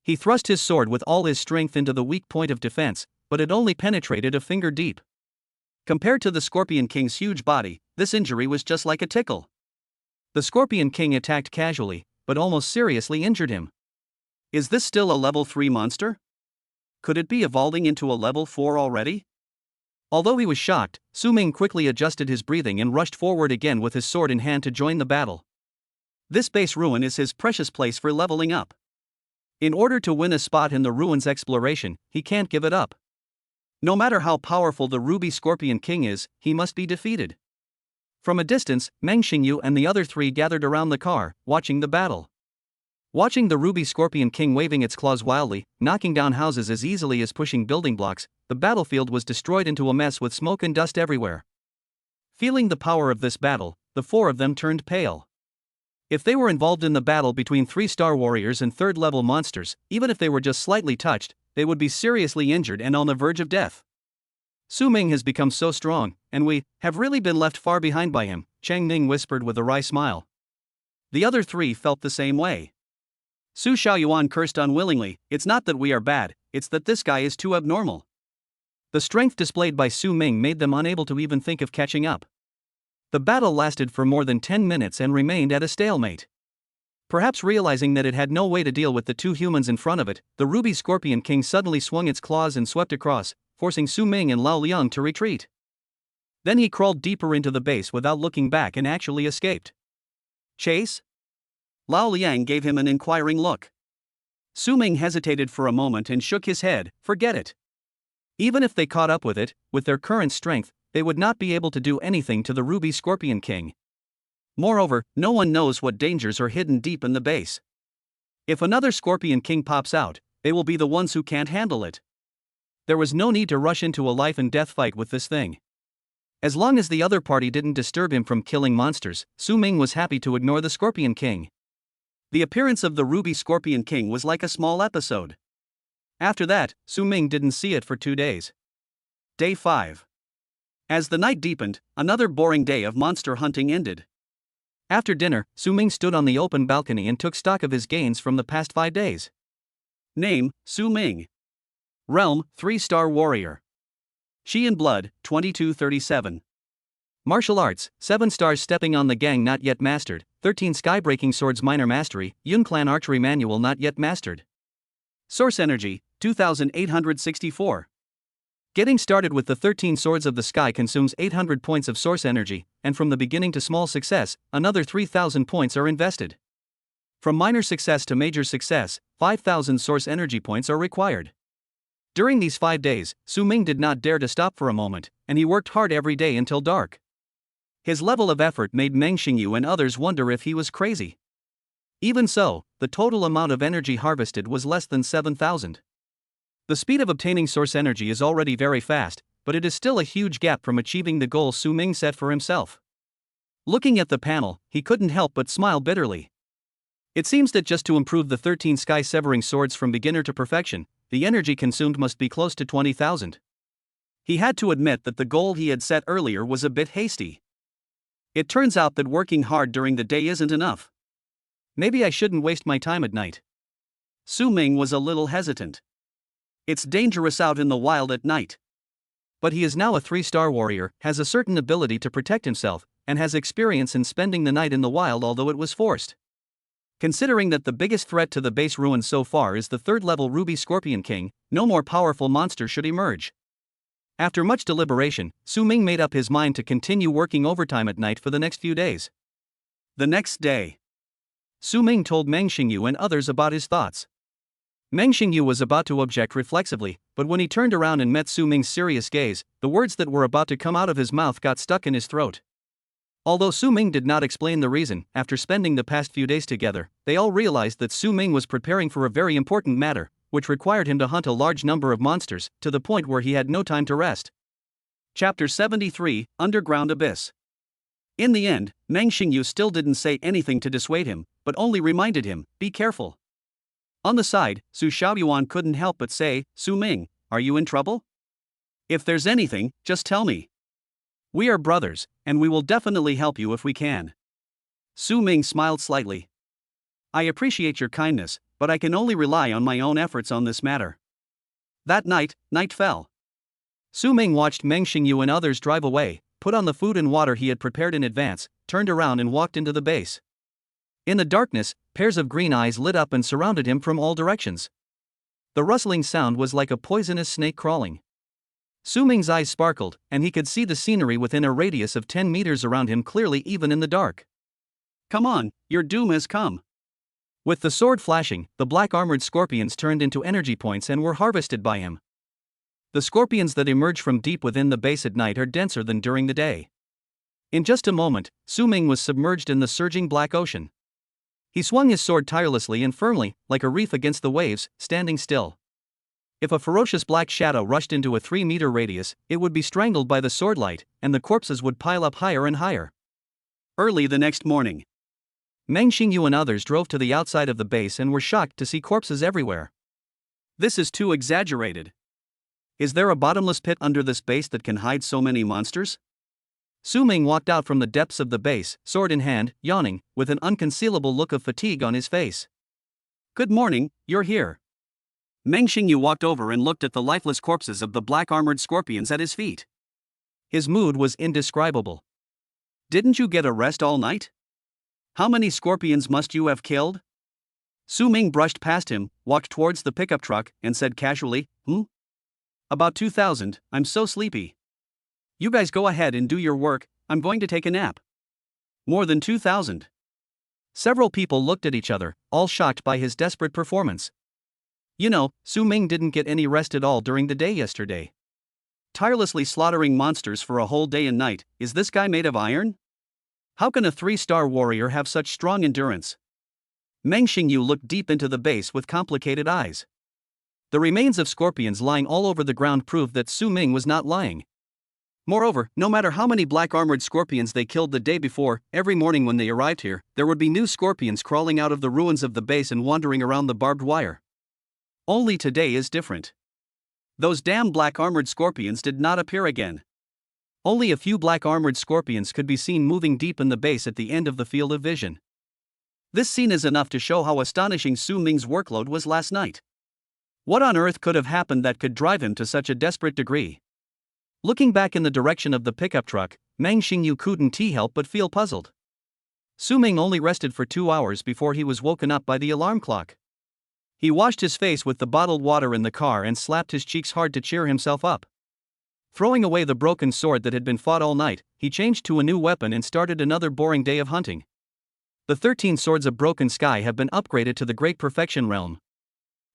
He thrust his sword with all his strength into the weak point of defense, but it only penetrated a finger deep. Compared to the Scorpion King's huge body, this injury was just like a tickle. The Scorpion King attacked casually, but almost seriously injured him. Is this still a level 3 monster? Could it be evolving into a level 4 already? Although he was shocked, Su Ming quickly adjusted his breathing and rushed forward again with his sword in hand to join the battle. This base ruin is his precious place for leveling up. In order to win a spot in the ruins exploration, he can't give it up. No matter how powerful the Ruby Scorpion King is, he must be defeated. From a distance, Meng Xingyu and the other 3 gathered around the car, watching the battle. Watching the Ruby Scorpion King waving its claws wildly, knocking down houses as easily as pushing building blocks, the battlefield was destroyed into a mess with smoke and dust everywhere. Feeling the power of this battle, the 4 of them turned pale. If they were involved in the battle between 3-star warriors and 3rd-level monsters, even if they were just slightly touched, they would be seriously injured and on the verge of death. Su Ming has become so strong, and we have really been left far behind by him, Chang Ning whispered with a wry smile. The other 3 felt the same way. Su Xiaoyuan cursed unwillingly, "It's not that we are bad, it's that this guy is too abnormal." The strength displayed by Su Ming made them unable to even think of catching up. The battle lasted for more than 10 minutes and remained at a stalemate. Perhaps realizing that it had no way to deal with the 2 humans in front of it, the Ruby Scorpion King suddenly swung its claws and swept across, forcing Su Ming and Lao Liang to retreat. Then he crawled deeper into the base without looking back and actually escaped. Chase? Lao Liang gave him an inquiring look. Su Ming hesitated for a moment and shook his head. Forget it. Even if they caught up with it, with their current strength, they would not be able to do anything to the Ruby Scorpion King. Moreover, no one knows what dangers are hidden deep in the base. If another Scorpion King pops out, they will be the ones who can't handle it. There was no need to rush into a life and death fight with this thing. As long as the other party didn't disturb him from killing monsters, Su Ming was happy to ignore the Scorpion King. The appearance of the Ruby Scorpion King was like a small episode. After that, Su Ming didn't see it for 2 days. Day 5. As the night deepened, another boring day of monster hunting ended. After dinner, Su Ming stood on the open balcony and took stock of his gains from the past 5 days. Name, Su Ming. Realm, 3-star warrior. Qi in blood, 2237. Martial arts, 7 stars stepping on the gang not yet mastered, 13 skybreaking swords minor mastery, Yun clan archery manual not yet mastered. Source energy, 2864. Getting started with the 13 swords of the sky consumes 800 points of source energy, and from the beginning to small success, another 3000 points are invested. From minor success to major success, 5000 source energy points are required. During these 5 days, Su Ming did not dare to stop for a moment, and he worked hard every day until dark. His level of effort made Meng Xingyu and others wonder if he was crazy. Even so, the total amount of energy harvested was less than 7,000. The speed of obtaining source energy is already very fast, but it is still a huge gap from achieving the goal Su Ming set for himself. Looking at the panel, he couldn't help but smile bitterly. It seems that just to improve the 13 sky-severing swords from beginner to perfection, the energy consumed must be close to 20,000. He had to admit that the goal he had set earlier was a bit hasty. It turns out that working hard during the day isn't enough. Maybe I shouldn't waste my time at night. Su Ming was a little hesitant. It's dangerous out in the wild at night. But he is now a 3-star warrior, has a certain ability to protect himself, and has experience in spending the night in the wild although it was forced. Considering that the biggest threat to the base ruins so far is the 3rd-level Ruby Scorpion King, no more powerful monster should emerge. After much deliberation, Su Ming made up his mind to continue working overtime at night for the next few days. The next day, Su Ming told Meng Xingyu and others about his thoughts. Meng Xingyu was about to object reflexively, but when he turned around and met Su Ming's serious gaze, the words that were about to come out of his mouth got stuck in his throat. Although Su Ming did not explain the reason, after spending the past few days together, they all realized that Su Ming was preparing for a very important matter, which required him to hunt a large number of monsters, to the point where he had no time to rest. Chapter 73, Underground Abyss. In the end, Meng Xingyu still didn't say anything to dissuade him, but only reminded him, be careful. On the side, Su Xiaoyuan couldn't help but say, Su Ming, are you in trouble? If there's anything, just tell me. We are brothers, and we will definitely help you if we can. Su Ming smiled slightly. I appreciate your kindness, but I can only rely on my own efforts on this matter. That night, night fell. Su Ming watched Meng Xingyu and others drive away, put on the food and water he had prepared in advance, turned around and walked into the base. In the darkness, pairs of green eyes lit up and surrounded him from all directions. The rustling sound was like a poisonous snake crawling. Su Ming's eyes sparkled, and he could see the scenery within a radius of 10 meters around him clearly even in the dark. Come on, your doom has come. With the sword flashing, the black-armored scorpions turned into energy points and were harvested by him. The scorpions that emerge from deep within the base at night are denser than during the day. In just a moment, Su Ming was submerged in the surging black ocean. He swung his sword tirelessly and firmly, like a reef against the waves, standing still. If a ferocious black shadow rushed into a 3-meter radius, it would be strangled by the swordlight, and the corpses would pile up higher and higher. Early the next morning, Meng Xingyu and others drove to the outside of the base and were shocked to see corpses everywhere. This is too exaggerated. Is there a bottomless pit under this base that can hide so many monsters? Su Ming walked out from the depths of the base, sword in hand, yawning, with an unconcealable look of fatigue on his face. Good morning, you're here. Meng Xingyu walked over and looked at the lifeless corpses of the black-armored scorpions at his feet. His mood was indescribable. Didn't you get a rest all night? How many scorpions must you have killed? Su Ming brushed past him, walked towards the pickup truck, and said casually, About 2,000, I'm so sleepy. You guys go ahead and do your work, I'm going to take a nap. More than 2,000. Several people looked at each other, all shocked by his desperate performance. You know, Su Ming didn't get any rest at all during the day yesterday. Tirelessly slaughtering monsters for a whole day and night, is this guy made of iron? How can a 3-star warrior have such strong endurance? Meng Xingyu looked deep into the base with complicated eyes. The remains of scorpions lying all over the ground proved that Su Ming was not lying. Moreover, no matter how many black-armored scorpions they killed the day before, every morning when they arrived here, there would be new scorpions crawling out of the ruins of the base and wandering around the barbed wire. Only today is different. Those damn black-armored scorpions did not appear again. Only a few black-armored scorpions could be seen moving deep in the base at the end of the field of vision. This scene is enough to show how astonishing Su Ming's workload was last night. What on earth could have happened that could drive him to such a desperate degree? Looking back in the direction of the pickup truck, Meng Xingyu couldn't help but feel puzzled. Su Ming only rested for 2 hours before he was woken up by the alarm clock. He washed his face with the bottled water in the car and slapped his cheeks hard to cheer himself up. Throwing away the broken sword that had been fought all night, he changed to a new weapon and started another boring day of hunting. The 13 swords of Broken Sky have been upgraded to the Great Perfection realm.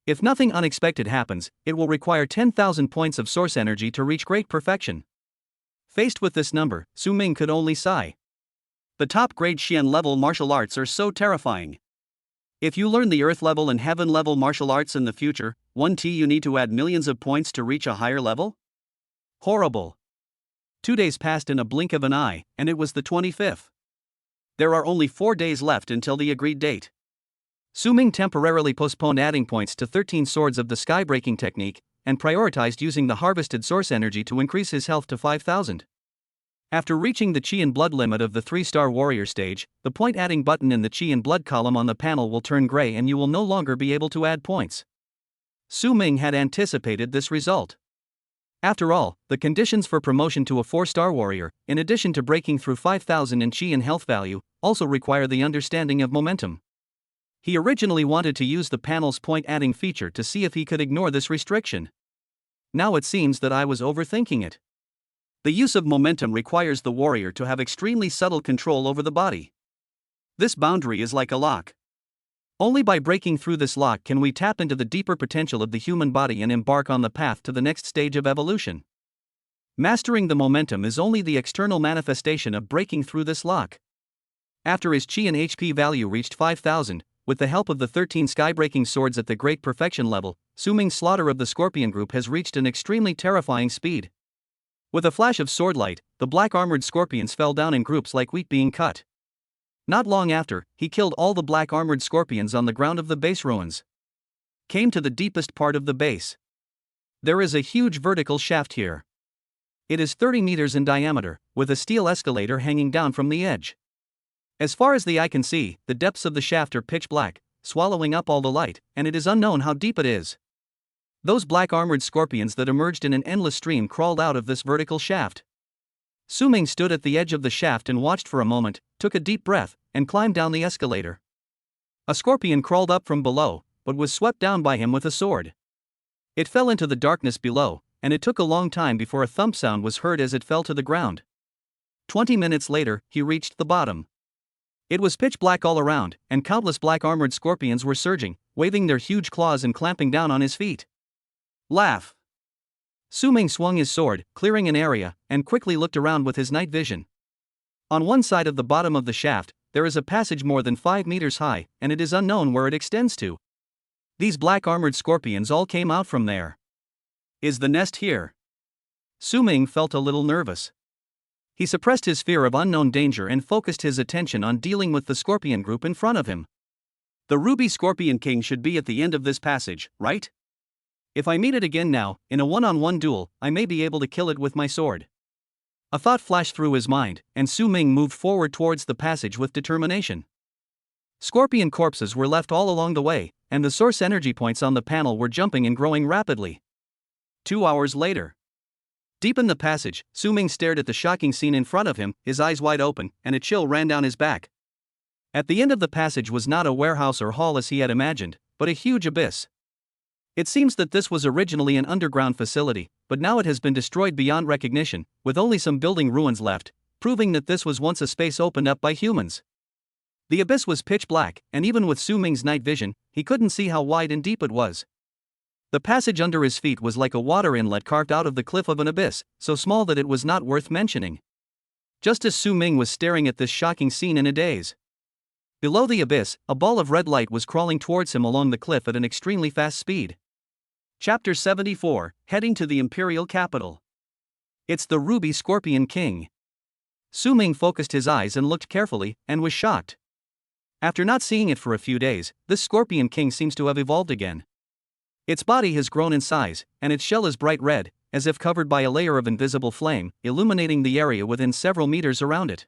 If nothing unexpected happens, it will require 10,000 points of source energy to reach Great Perfection. Faced with this number, Su Ming could only sigh. The top-grade Xian level martial arts are so terrifying. If you learn the Earth level and Heaven level martial arts in the future, you need to add millions of points to reach a higher level? Horrible. 2 days passed in a blink of an eye, and it was the 25th. There are only 4 days left until the agreed date. Su Ming temporarily postponed adding points to 13 swords of the sky-breaking technique, and prioritized using the harvested source energy to increase his health to 5,000. After reaching the Qi and Blood limit of the 3-star warrior stage, the point adding button in the Qi and Blood column on the panel will turn gray and you will no longer be able to add points. Su Ming had anticipated this result. After all, the conditions for promotion to a 4-star warrior, in addition to breaking through 5,000 in Qi and health value, also require the understanding of momentum. He originally wanted to use the panel's point-adding feature to see if he could ignore this restriction. Now it seems that I was overthinking it. The use of momentum requires the warrior to have extremely subtle control over the body. This boundary is like a lock. Only by breaking through this lock can we tap into the deeper potential of the human body and embark on the path to the next stage of evolution. Mastering the momentum is only the external manifestation of breaking through this lock. After his Qi and HP value reached 5,000, with the help of the 13 sky-breaking swords at the Great Perfection level, Su Ming's slaughter of the Scorpion group has reached an extremely terrifying speed. With a flash of sword light, the black-armored scorpions fell down in groups like wheat being cut. Not long after, he killed all the black-armored scorpions on the ground of the base ruins. Came to the deepest part of the base. There is a huge vertical shaft here. It is 30 meters in diameter, with a steel escalator hanging down from the edge. As far as the eye can see, the depths of the shaft are pitch black, swallowing up all the light, and it is unknown how deep it is. Those black-armored scorpions that emerged in an endless stream crawled out of this vertical shaft. Su Ming stood at the edge of the shaft and watched for a moment, took a deep breath, and climbed down the escalator. A scorpion crawled up from below, but was swept down by him with a sword. It fell into the darkness below, and it took a long time before a thump sound was heard as it fell to the ground. 20 minutes later, he reached the bottom. It was pitch black all around, and countless black-armored scorpions were surging, waving their huge claws and clamping down on his feet. Laugh. Su Ming swung his sword, clearing an area, and quickly looked around with his night vision. On one side of the bottom of the shaft, there is a passage more than 5 meters high, and it is unknown where it extends to. These black-armored scorpions all came out from there. Is the nest here? Su Ming felt a little nervous. He suppressed his fear of unknown danger and focused his attention on dealing with the scorpion group in front of him. The Ruby Scorpion King should be at the end of this passage, right? If I meet it again now, in a one-on-one duel, I may be able to kill it with my sword. A thought flashed through his mind, and Su Ming moved forward towards the passage with determination. Scorpion corpses were left all along the way, and the source energy points on the panel were jumping and growing rapidly. 2 hours later. Deep in the passage, Su Ming stared at the shocking scene in front of him, his eyes wide open, and a chill ran down his back. At the end of the passage was not a warehouse or hall as he had imagined, but a huge abyss. It seems that this was originally an underground facility, but now it has been destroyed beyond recognition, with only some building ruins left, proving that this was once a space opened up by humans. The abyss was pitch black, and even with Su Ming's night vision, he couldn't see how wide and deep it was. The passage under his feet was like a water inlet carved out of the cliff of an abyss, so small that it was not worth mentioning. Just as Su Ming was staring at this shocking scene in a daze. Below the abyss, a ball of red light was crawling towards him along the cliff at an extremely fast speed. Chapter 74, Heading to the Imperial Capital. It's the Ruby Scorpion King. Su Ming focused his eyes and looked carefully, and was shocked. After not seeing it for a few days, this Scorpion King seems to have evolved again. Its body has grown in size, and its shell is bright red, as if covered by a layer of invisible flame, illuminating the area within several meters around it.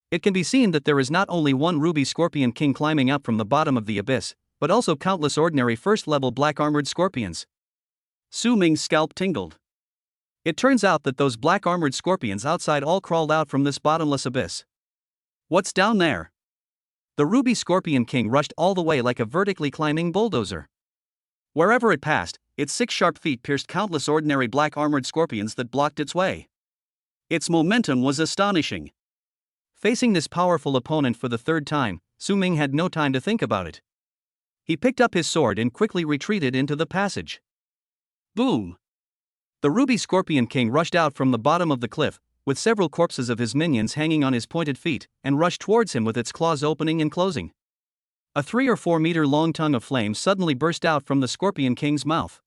It can be seen that there is not only one Ruby Scorpion King climbing up from the bottom of the abyss, but also countless ordinary first-level black-armored scorpions. Su Ming's scalp tingled. It turns out that those black-armored scorpions outside all crawled out from this bottomless abyss. What's down there? The Ruby Scorpion King rushed all the way like a vertically climbing bulldozer. Wherever it passed, its 6 sharp feet pierced countless ordinary black-armored scorpions that blocked its way. Its momentum was astonishing. Facing this powerful opponent for the third time, Su Ming had no time to think about it. He picked up his sword and quickly retreated into the passage. Boom! The Ruby Scorpion King rushed out from the bottom of the cliff, with several corpses of his minions hanging on his pointed feet, and rushed towards him with its claws opening and closing. A 3 or 4 meter long tongue of flame suddenly burst out from the Scorpion King's mouth.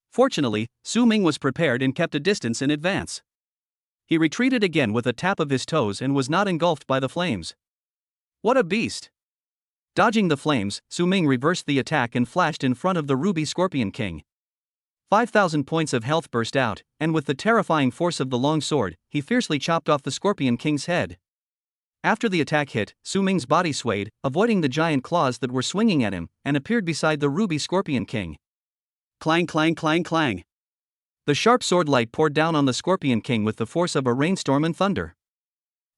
Fortunately, Su Ming was prepared and kept a distance in advance. He retreated again with a tap of his toes and was not engulfed by the flames. What a beast! Dodging the flames, Su Ming reversed the attack and flashed in front of the Ruby Scorpion King. 5,000 points of health burst out, and with the terrifying force of the long sword, he fiercely chopped off the Scorpion King's head. After the attack hit, Su Ming's body swayed, avoiding the giant claws that were swinging at him, and appeared beside the Ruby Scorpion King. Clang clang clang clang. The sharp sword light poured down on the Scorpion King with the force of a rainstorm and thunder.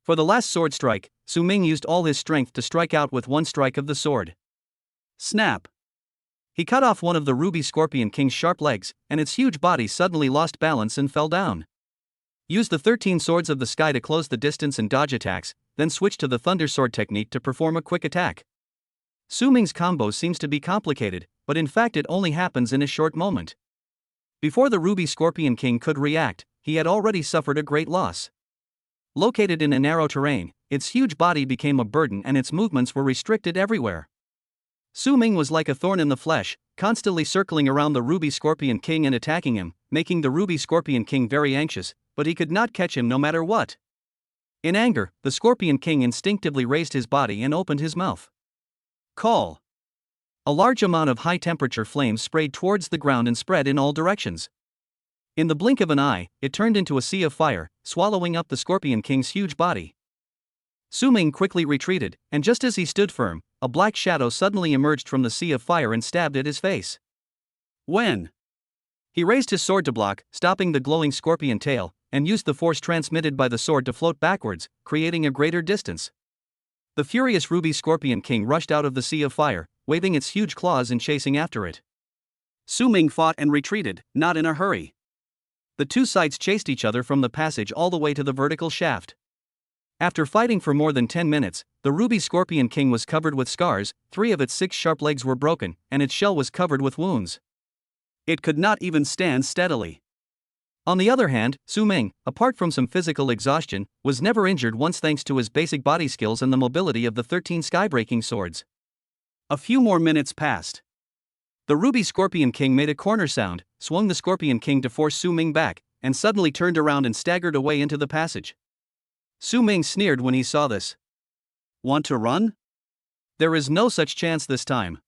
For the last sword strike, Su Ming used all his strength to strike out with one strike of the sword. Snap! He cut off one of the Ruby Scorpion King's sharp legs, and its huge body suddenly lost balance and fell down. Use the 13 swords of the sky to close the distance and dodge attacks, then switch to the Thunder Sword technique to perform a quick attack. Su Ming's combo seems to be complicated, but in fact it only happens in a short moment. Before the Ruby Scorpion King could react, he had already suffered a great loss. Located in a narrow terrain, its huge body became a burden and its movements were restricted everywhere. Su Ming was like a thorn in the flesh, constantly circling around the Ruby Scorpion King and attacking him, making the Ruby Scorpion King very anxious, but he could not catch him no matter what. In anger, the Scorpion King instinctively raised his body and opened his mouth. Call! A large amount of high-temperature flames sprayed towards the ground and spread in all directions. In the blink of an eye, it turned into a sea of fire, swallowing up the Scorpion King's huge body. Su Ming quickly retreated, and just as he stood firm, a black shadow suddenly emerged from the sea of fire and stabbed at his face. When? He raised his sword to block, stopping the glowing scorpion tail, and used the force transmitted by the sword to float backwards, creating a greater distance. The furious Ruby Scorpion King rushed out of the sea of fire, waving its huge claws and chasing after it. Su Ming fought and retreated, not in a hurry. The two sides chased each other from the passage all the way to the vertical shaft. After fighting for more than 10 minutes, the Ruby Scorpion King was covered with scars, 3 of its 6 sharp legs were broken, and its shell was covered with wounds. It could not even stand steadily. On the other hand, Su Ming, apart from some physical exhaustion, was never injured once thanks to his basic body skills and the mobility of the 13 skybreaking swords. A few more minutes passed. The Ruby Scorpion King made a corner sound, swung the Scorpion King to force Su Ming back, and suddenly turned around and staggered away into the passage. Su Ming sneered when he saw this. Want to run? There is no such chance this time.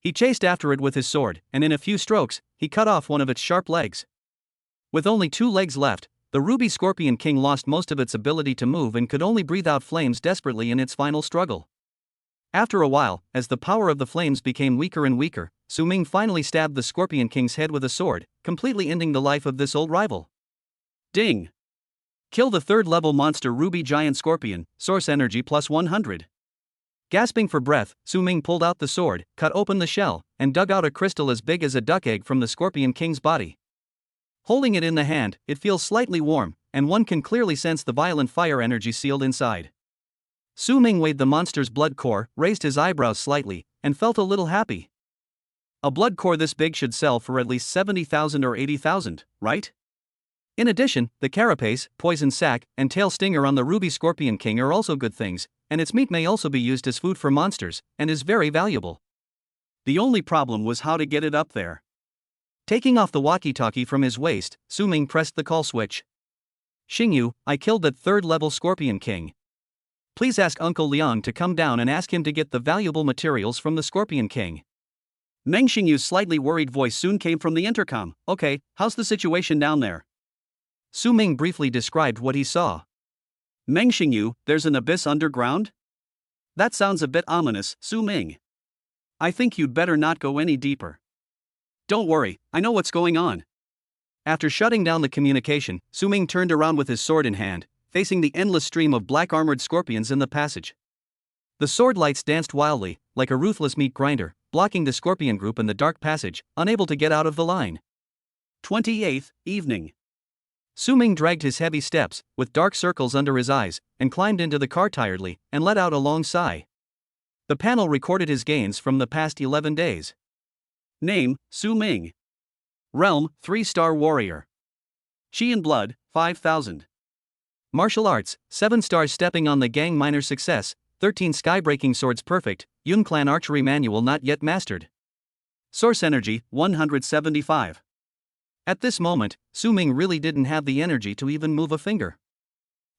He chased after it with his sword, and in a few strokes, he cut off one of its sharp legs. With only 2 legs left, the Ruby Scorpion King lost most of its ability to move and could only breathe out flames desperately in its final struggle. After a while, as the power of the flames became weaker and weaker, Su Ming finally stabbed the Scorpion King's head with a sword, completely ending the life of this old rival. Ding! Kill the 3rd-level monster Ruby Giant Scorpion, source energy plus 100. Gasping for breath, Su Ming pulled out the sword, cut open the shell, and dug out a crystal as big as a duck egg from the Scorpion King's body. Holding it in the hand, it feels slightly warm, and one can clearly sense the violent fire energy sealed inside. Su Ming weighed the monster's blood core, raised his eyebrows slightly, and felt a little happy. A blood core this big should sell for at least 70,000 or 80,000, right? In addition, the carapace, poison sac, and tail stinger on the ruby scorpion king are also good things, and its meat may also be used as food for monsters, and is very valuable. The only problem was how to get it up there. Taking off the walkie-talkie from his waist, Su Ming pressed the call switch. Xingyu, I killed that third-level scorpion king. Please ask Uncle Liang to come down and ask him to get the valuable materials from the scorpion king. Meng Xingyu's slightly worried voice soon came from the intercom. Okay, how's the situation down there? Su Ming briefly described what he saw. Meng Xingyu, there's an abyss underground? That sounds a bit ominous, Su Ming. I think you'd better not go any deeper. Don't worry, I know what's going on. After shutting down the communication, Su Ming turned around with his sword in hand, facing the endless stream of black armored scorpions in the passage. The sword lights danced wildly, like a ruthless meat grinder, blocking the scorpion group in the dark passage, unable to get out of the line. 28th evening. Su Ming dragged his heavy steps, with dark circles under his eyes, and climbed into the car tiredly, and let out a long sigh. The panel recorded his gains from the past 11 days. Name, Su Ming. Realm, 3-star warrior. Chi and blood, 5,000. Martial arts, 7 stars. Stepping on the gang. Minor success, 13 skybreaking swords. Perfect, Yun clan archery manual not yet mastered. Source energy, 175. At this moment, Su Ming really didn't have the energy to even move a finger.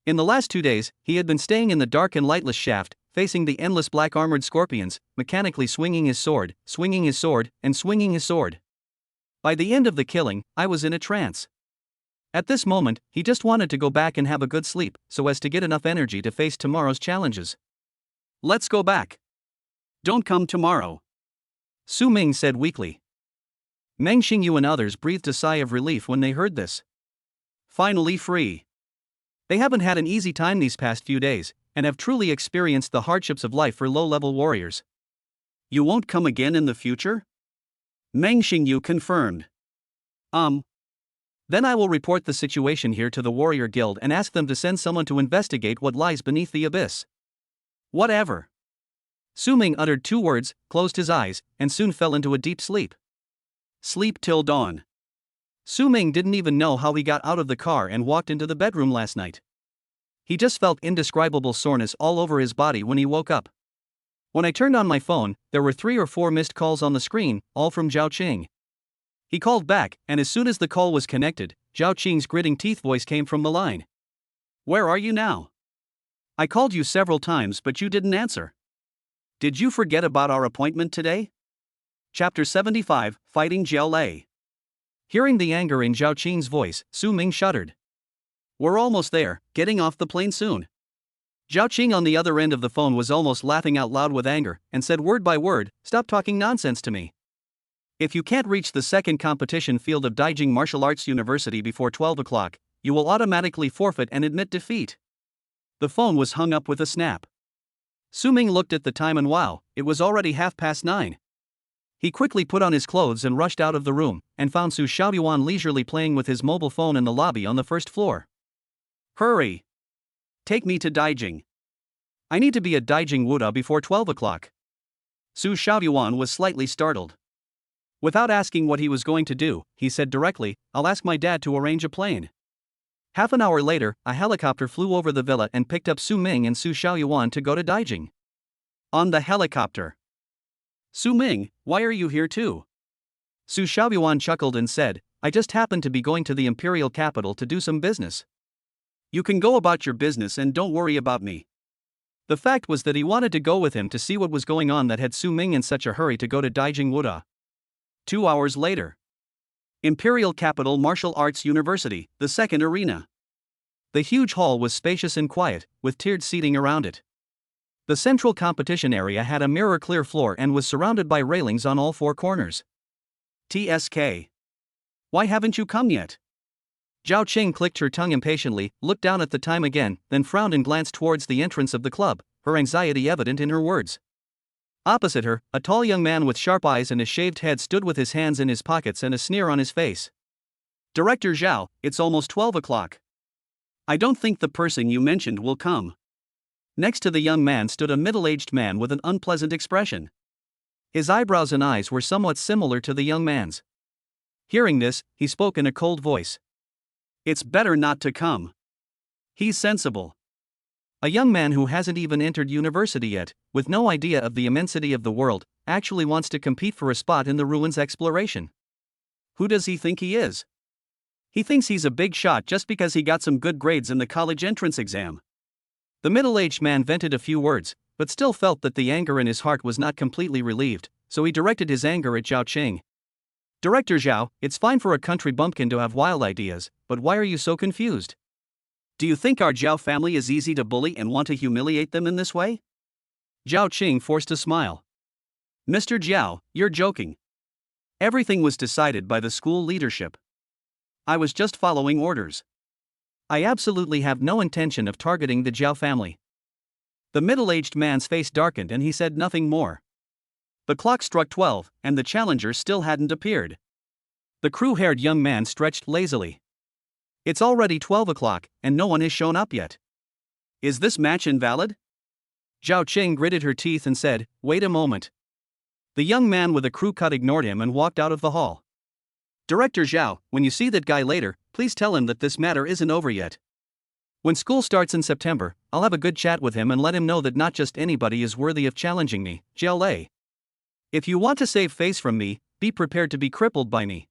In the last 2 days, he had been staying in the dark and lightless shaft, facing the endless black armored scorpions, mechanically swinging his sword, and swinging his sword. By the end of the killing, I was in a trance. At this moment, he just wanted to go back and have a good sleep, so as to get enough energy to face tomorrow's challenges. Let's go back. Don't come tomorrow, Su Ming said weakly. Meng Xingyu and others breathed a sigh of relief when they heard this. Finally free. They haven't had an easy time these past few days, and have truly experienced the hardships of life for low-level warriors. You won't come again in the future? Meng Xingyu confirmed. Then I will report the situation here to the Warrior Guild and ask them to send someone to investigate what lies beneath the abyss. Whatever. Su Ming uttered 2 words, closed his eyes, and soon fell into a deep sleep. Sleep till dawn. Su Ming didn't even know how he got out of the car and walked into the bedroom last night. He just felt indescribable soreness all over his body when he woke up. When I turned on my phone, there were 3 or 4 missed calls on the screen, all from Zhao Qing. He called back, and as soon as the call was connected, Zhao Qing's gritting teeth voice came from the line. Where are you now? I called you several times but you didn't answer. Did you forget about our appointment today? Chapter 75, Fighting Jiao Lei. Hearing the anger in Zhao Qing's voice, Su Ming shuddered. We're almost there, getting off the plane soon. Zhao Qing on the other end of the phone was almost laughing out loud with anger, and said word by word, stop talking nonsense to me. If you can't reach the second competition field of Daijing Martial Arts University before 12 o'clock, you will automatically forfeit and admit defeat. The phone was hung up with a snap. Su Ming looked at the time and wow, it was already 9:30. He quickly put on his clothes and rushed out of the room, and found Su Xiaoyuan leisurely playing with his mobile phone in the lobby on the first floor. Hurry! Take me to Daijing. I need to be at Daijing Wuda before 12 o'clock. Su Xiaoyuan was slightly startled. Without asking what he was going to do, he said directly, I'll ask my dad to arrange a plane. Half an hour later, a helicopter flew over the villa and picked up Su Ming and Su Xiaoyuan to go to Daijing. On the helicopter. Su Ming, why are you here too? Su Xiaoyuan chuckled and said, I just happened to be going to the imperial capital to do some business. You can go about your business and don't worry about me. The fact was that he wanted to go with him to see what was going on that had Su Ming in such a hurry to go to Daijing Wuda. 2 hours later. Imperial Capital Martial Arts University, the second arena. The huge hall was spacious and quiet, with tiered seating around it. The central competition area had a mirror-clear floor and was surrounded by railings on all 4 corners. TSK. Why haven't you come yet? Zhao Qing clicked her tongue impatiently, looked down at the time again, then frowned and glanced towards the entrance of the club, her anxiety evident in her words. Opposite her, a tall young man with sharp eyes and a shaved head stood with his hands in his pockets and a sneer on his face. Director Zhao, it's almost 12 o'clock. I don't think the person you mentioned will come. Next to the young man stood a middle-aged man with an unpleasant expression. His eyebrows and eyes were somewhat similar to the young man's. Hearing this, he spoke in a cold voice. It's better not to come. He's sensible. A young man who hasn't even entered university yet, with no idea of the immensity of the world, actually wants to compete for a spot in the ruins exploration. Who does he think he is? He thinks he's a big shot just because he got some good grades in the college entrance exam. The middle-aged man vented a few words, but still felt that the anger in his heart was not completely relieved, so he directed his anger at Zhao Qing. Director Zhao, it's fine for a country bumpkin to have wild ideas, but why are you so confused? Do you think our Zhao family is easy to bully and want to humiliate them in this way? Zhao Qing forced a smile. Mr. Zhao, you're joking. Everything was decided by the school leadership. I was just following orders. I absolutely have no intention of targeting the Zhao family. The middle-aged man's face darkened and he said nothing more. The clock struck 12, and the challenger still hadn't appeared. The crew-haired young man stretched lazily. It's already 12 o'clock, and no one has shown up yet. Is this match invalid? Zhao Qing gritted her teeth and said, wait a moment. The young man with a crew cut ignored him and walked out of the hall. Director Zhao, when you see that guy later, please tell him that this matter isn't over yet. When school starts in September, I'll have a good chat with him and let him know that not just anybody is worthy of challenging me, Jiao Lei. If you want to save face from me, be prepared to be crippled by me.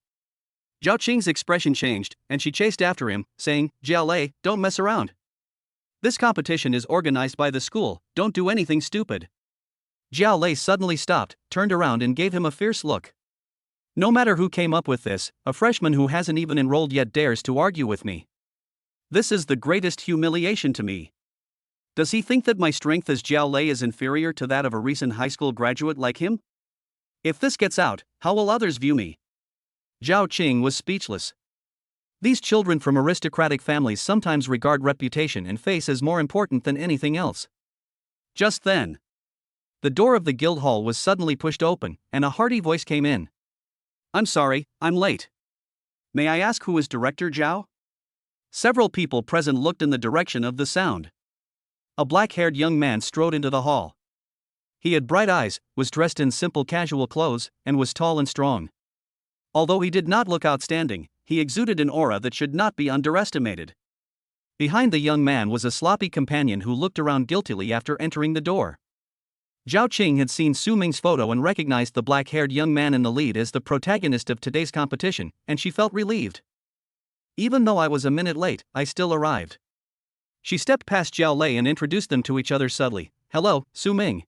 Zhao Qing's expression changed, and she chased after him, saying, Jiao Lei, don't mess around. This competition is organized by the school, don't do anything stupid. Jiao Lei suddenly stopped, turned around and gave him a fierce look. No matter who came up with this, a freshman who hasn't even enrolled yet dares to argue with me. This is the greatest humiliation to me. Does he think that my strength as Jiao Lei is inferior to that of a recent high school graduate like him? If this gets out, how will others view me? Zhao Qing was speechless. These children from aristocratic families sometimes regard reputation and face as more important than anything else. Just then, the door of the guild hall was suddenly pushed open, and a hearty voice came in. I'm sorry, I'm late. May I ask who is Director Zhao? Several people present looked in the direction of the sound. A black-haired young man strode into the hall. He had bright eyes, was dressed in simple casual clothes, and was tall and strong. Although he did not look outstanding, he exuded an aura that should not be underestimated. Behind the young man was a sloppy companion who looked around guiltily after entering the door. Zhao Qing had seen Su Ming's photo and recognized the black-haired young man in the lead as the protagonist of today's competition, and she felt relieved. Even though I was a minute late, I still arrived. She stepped past Jiao Lei and introduced them to each other subtly. Hello, Su Ming.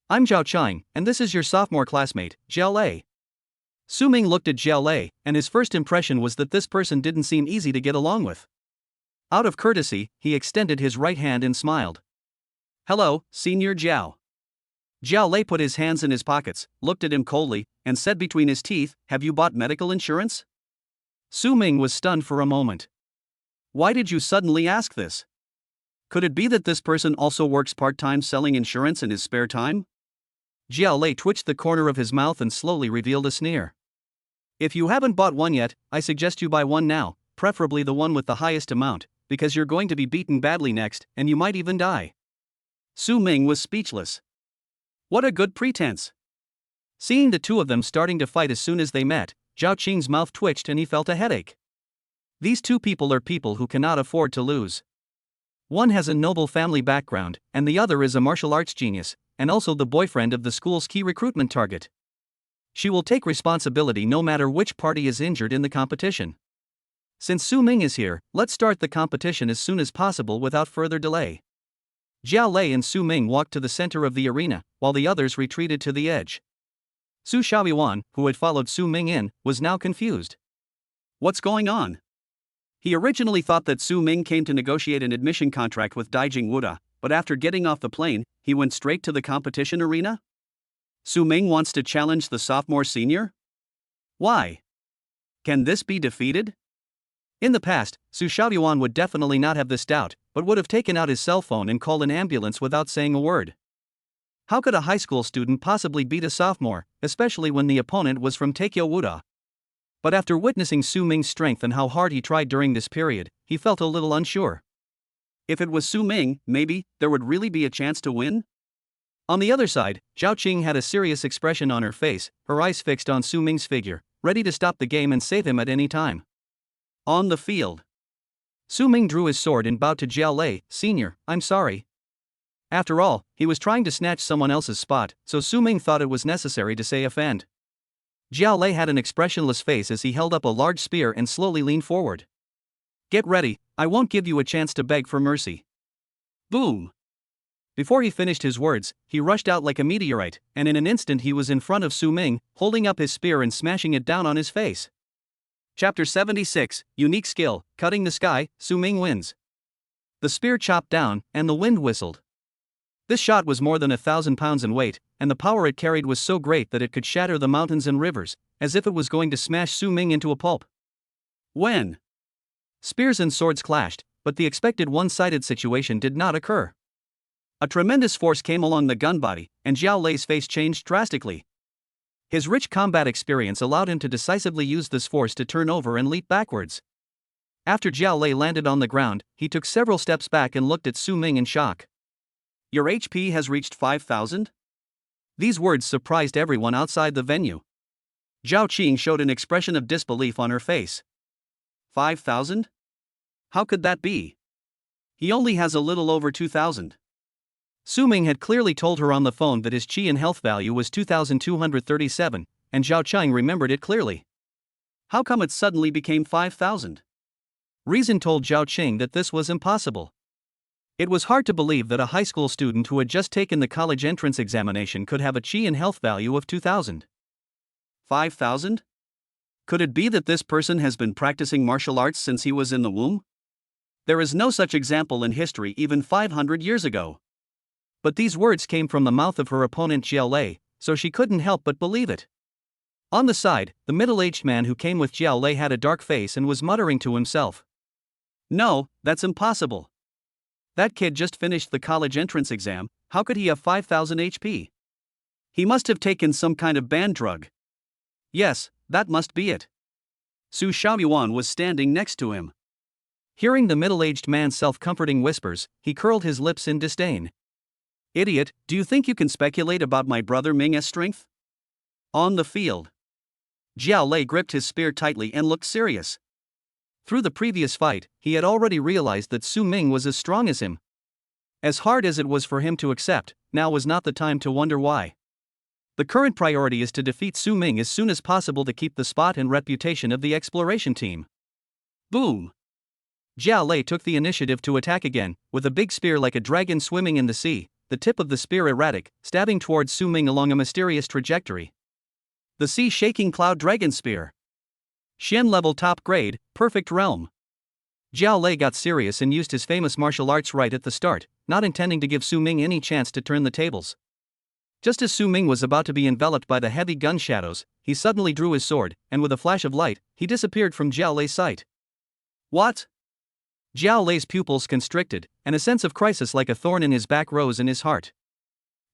I'm Zhao Qiang, and this is your sophomore classmate, Jiao Lei. Su Ming looked at Jiao Lei, and his first impression was that this person didn't seem easy to get along with. Out of courtesy, he extended his right hand and smiled. Hello, Senior Jiao. Jiao Lei put his hands in his pockets, looked at him coldly, and said between his teeth, have you bought medical insurance? Su Ming was stunned for a moment. Why did you suddenly ask this? Could it be that this person also works part-time selling insurance in his spare time? Jiao Lei twitched the corner of his mouth and slowly revealed a sneer. If you haven't bought one yet, I suggest you buy one now, preferably the one with the highest amount, because you're going to be beaten badly next, and you might even die. Su Ming was speechless. What a good pretense! Seeing the two of them starting to fight as soon as they met, Zhao Qing's mouth twitched and he felt a headache. These two people are people who cannot afford to lose. One has a noble family background, and the other is a martial arts genius, and also the boyfriend of the school's key recruitment target. She will take responsibility no matter which party is injured in the competition. Since Su Ming is here, let's start the competition as soon as possible without further delay. Jiao Lei and Su Ming walked to the center of the arena, while the others retreated to the edge. Su Xiaoyuan, who had followed Su Ming in, was now confused. What's going on? He originally thought that Su Ming came to negotiate an admission contract with Daijing Wuda, but after getting off the plane, he went straight to the competition arena? Su Ming wants to challenge the sophomore senior? Why? Can this be defeated? In the past, Su Xiaoyuan would definitely not have this doubt, but would have taken out his cell phone and called an ambulance without saying a word. How could a high school student possibly beat a sophomore, especially when the opponent was from Taikyo Wuda? But after witnessing Su Ming's strength and how hard he tried during this period, he felt a little unsure. If it was Su Ming, maybe there would really be a chance to win? On the other side, Zhao Qing had a serious expression on her face, her eyes fixed on Su Ming's figure, ready to stop the game and save him at any time. On the field, Su Ming drew his sword and bowed to Jiao Lei. "Senior, I'm sorry." After all, he was trying to snatch someone else's spot, so Su Ming thought it was necessary to say offend. Jiao Lei had an expressionless face as he held up a large spear and slowly leaned forward. "Get ready, I won't give you a chance to beg for mercy." Boom! Before he finished his words, he rushed out like a meteorite, and in an instant he was in front of Su Ming, holding up his spear and smashing it down on his face. Chapter 76, Unique Skill, Cutting the Sky, Su Ming wins. The spear chopped down, and the wind whistled. This shot was more than 1,000 pounds in weight, and the power it carried was so great that it could shatter the mountains and rivers, as if it was going to smash Su Ming into a pulp. When spears and swords clashed, but the expected one-sided situation did not occur. A tremendous force came along the gun body, and Jiao Lei's face changed drastically. His rich combat experience allowed him to decisively use this force to turn over and leap backwards. After Jiao Lei landed on the ground, he took several steps back and looked at Su Ming in shock. "Your HP has reached 5,000? These words surprised everyone outside the venue. Zhao Qing showed an expression of disbelief on her face. 5,000? How could that be? He only has a little over 2,000. Su Ming had clearly told her on the phone that his chi and health value was 2,237, and Zhao Qing remembered it clearly. How come it suddenly became 5,000? Reason told Zhao Qing that this was impossible. It was hard to believe that a high school student who had just taken the college entrance examination could have a chi and health value of 2,000. 5,000? Could it be that this person has been practicing martial arts since he was in the womb? There is no such example in history even 500 years ago. But these words came from the mouth of her opponent Jiao Lei, so she couldn't help but believe it. On the side, the middle-aged man who came with Jiao Lei had a dark face and was muttering to himself. "No, that's impossible. That kid just finished the college entrance exam, how could he have 5,000 HP? He must have taken some kind of banned drug. Yes, that must be it." Su Shaoyuan was standing next to him. Hearing the middle-aged man's self-comforting whispers, he curled his lips in disdain. "Idiot, do you think you can speculate about my brother Ming's strength?" On the field, Jiao Lei gripped his spear tightly and looked serious. Through the previous fight, he had already realized that Su Ming was as strong as him. As hard as it was for him to accept, now was not the time to wonder why. The current priority is to defeat Su Ming as soon as possible to keep the spot and reputation of the exploration team. Boom! Jiao Lei took the initiative to attack again, with a big spear like a dragon swimming in the sea, the tip of the spear erratic, stabbing towards Su Ming along a mysterious trajectory. The sea-shaking cloud dragon spear. Xian level top grade, perfect realm. Jiao Lei got serious and used his famous martial arts right at the start, not intending to give Su Ming any chance to turn the tables. Just as Su Ming was about to be enveloped by the heavy gun shadows, he suddenly drew his sword, and with a flash of light, he disappeared from Jiao Lei's sight. What? Jiao Lei's pupils constricted, and a sense of crisis like a thorn in his back rose in his heart.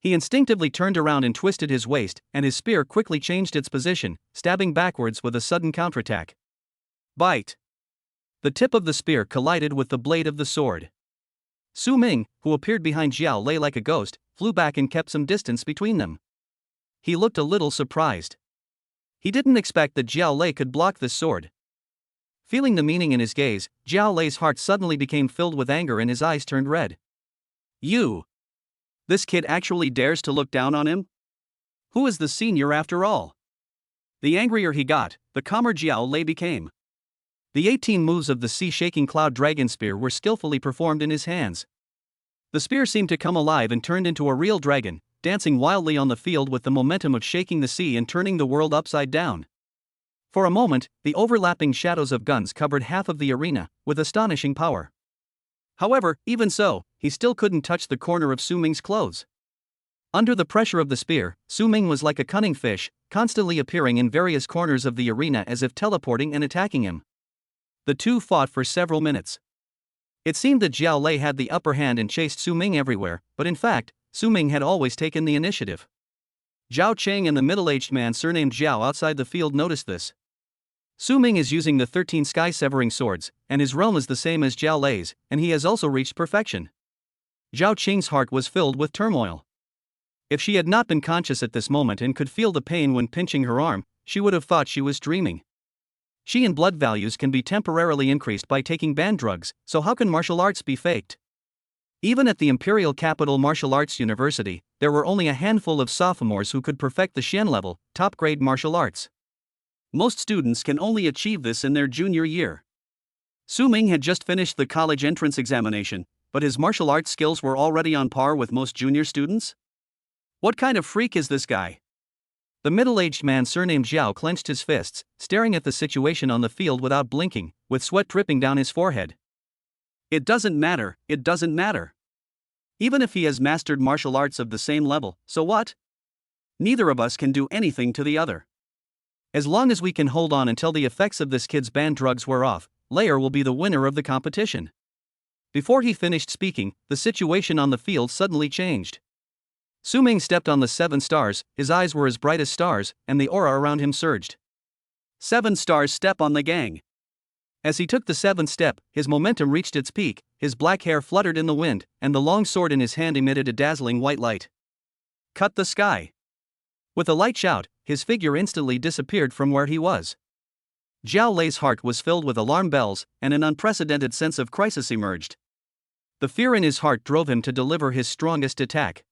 He instinctively turned around and twisted his waist, and his spear quickly changed its position, stabbing backwards with a sudden counterattack. Bite! The tip of the spear collided with the blade of the sword. Su Ming, who appeared behind Jiao Lei like a ghost, flew back and kept some distance between them. He looked a little surprised. He didn't expect that Jiao Lei could block this sword. Feeling the meaning in his gaze, Jiao Lei's heart suddenly became filled with anger and his eyes turned red. You! This kid actually dares to look down on him? Who is the senior after all? The angrier he got, the calmer Jiao Lei became. The 18 moves of the sea-shaking cloud dragon spear were skillfully performed in his hands. The spear seemed to come alive and turned into a real dragon, dancing wildly on the field with the momentum of shaking the sea and turning the world upside down. For a moment, the overlapping shadows of guns covered half of the arena, with astonishing power. However, even so, he still couldn't touch the corner of Su Ming's clothes. Under the pressure of the spear, Su Ming was like a cunning fish, constantly appearing in various corners of the arena as if teleporting and attacking him. The two fought for several minutes. It seemed that Jiao Lei had the upper hand and chased Su Ming everywhere, but in fact, Su Ming had always taken the initiative. Zhao Qing and the middle-aged man surnamed Zhao outside the field noticed this. Su Ming is using the 13 sky-severing swords, and his realm is the same as Zhao Lei's, and he has also reached perfection. Zhao Qing's heart was filled with turmoil. If she had not been conscious at this moment and could feel the pain when pinching her arm, she would have thought she was dreaming. Qi and blood values can be temporarily increased by taking banned drugs, so how can martial arts be faked? Even at the Imperial Capital Martial Arts University, there were only a handful of sophomores who could perfect the Xian level, top-grade martial arts. Most students can only achieve this in their junior year. Su Ming had just finished the college entrance examination, but his martial arts skills were already on par with most junior students? What kind of freak is this guy? The middle-aged man surnamed Zhao clenched his fists, staring at the situation on the field without blinking, with sweat dripping down his forehead. It doesn't matter. Even if he has mastered martial arts of the same level, so what? Neither of us can do anything to the other. As long as we can hold on until the effects of this kid's banned drugs wear off, Layer will be the winner of the competition. Before he finished speaking, the situation on the field suddenly changed. Su Ming stepped on the 7 stars, his eyes were as bright as stars, and the aura around him surged. 7 stars step on the gang. As he took the 7th step, his momentum reached its peak, his black hair fluttered in the wind, and the long sword in his hand emitted a dazzling white light. Cut the sky. With a light shout, his figure instantly disappeared from where he was. Zhao Lei's heart was filled with alarm bells, and an unprecedented sense of crisis emerged. The fear in his heart drove him to deliver his strongest attack.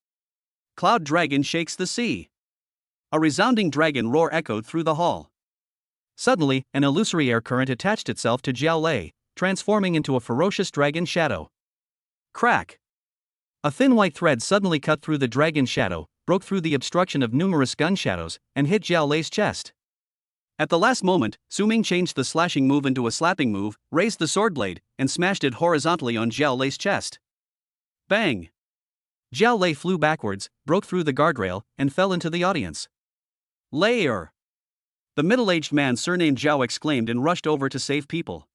Cloud Dragon shakes the sea. A resounding dragon roar echoed through the hall. Suddenly, an illusory air current attached itself to Zhao Lei, transforming into a ferocious dragon shadow. Crack! A thin white thread suddenly cut through the dragon's shadow, broke through the obstruction of numerous gun shadows, and hit Zhao Lei's chest. At the last moment, Su Ming changed the slashing move into a slapping move, raised the sword blade, and smashed it horizontally on Zhao Lei's chest. Bang! Zhao Lei flew backwards, broke through the guardrail, and fell into the audience. Layer! The middle-aged man surnamed Zhao exclaimed and rushed over to save people.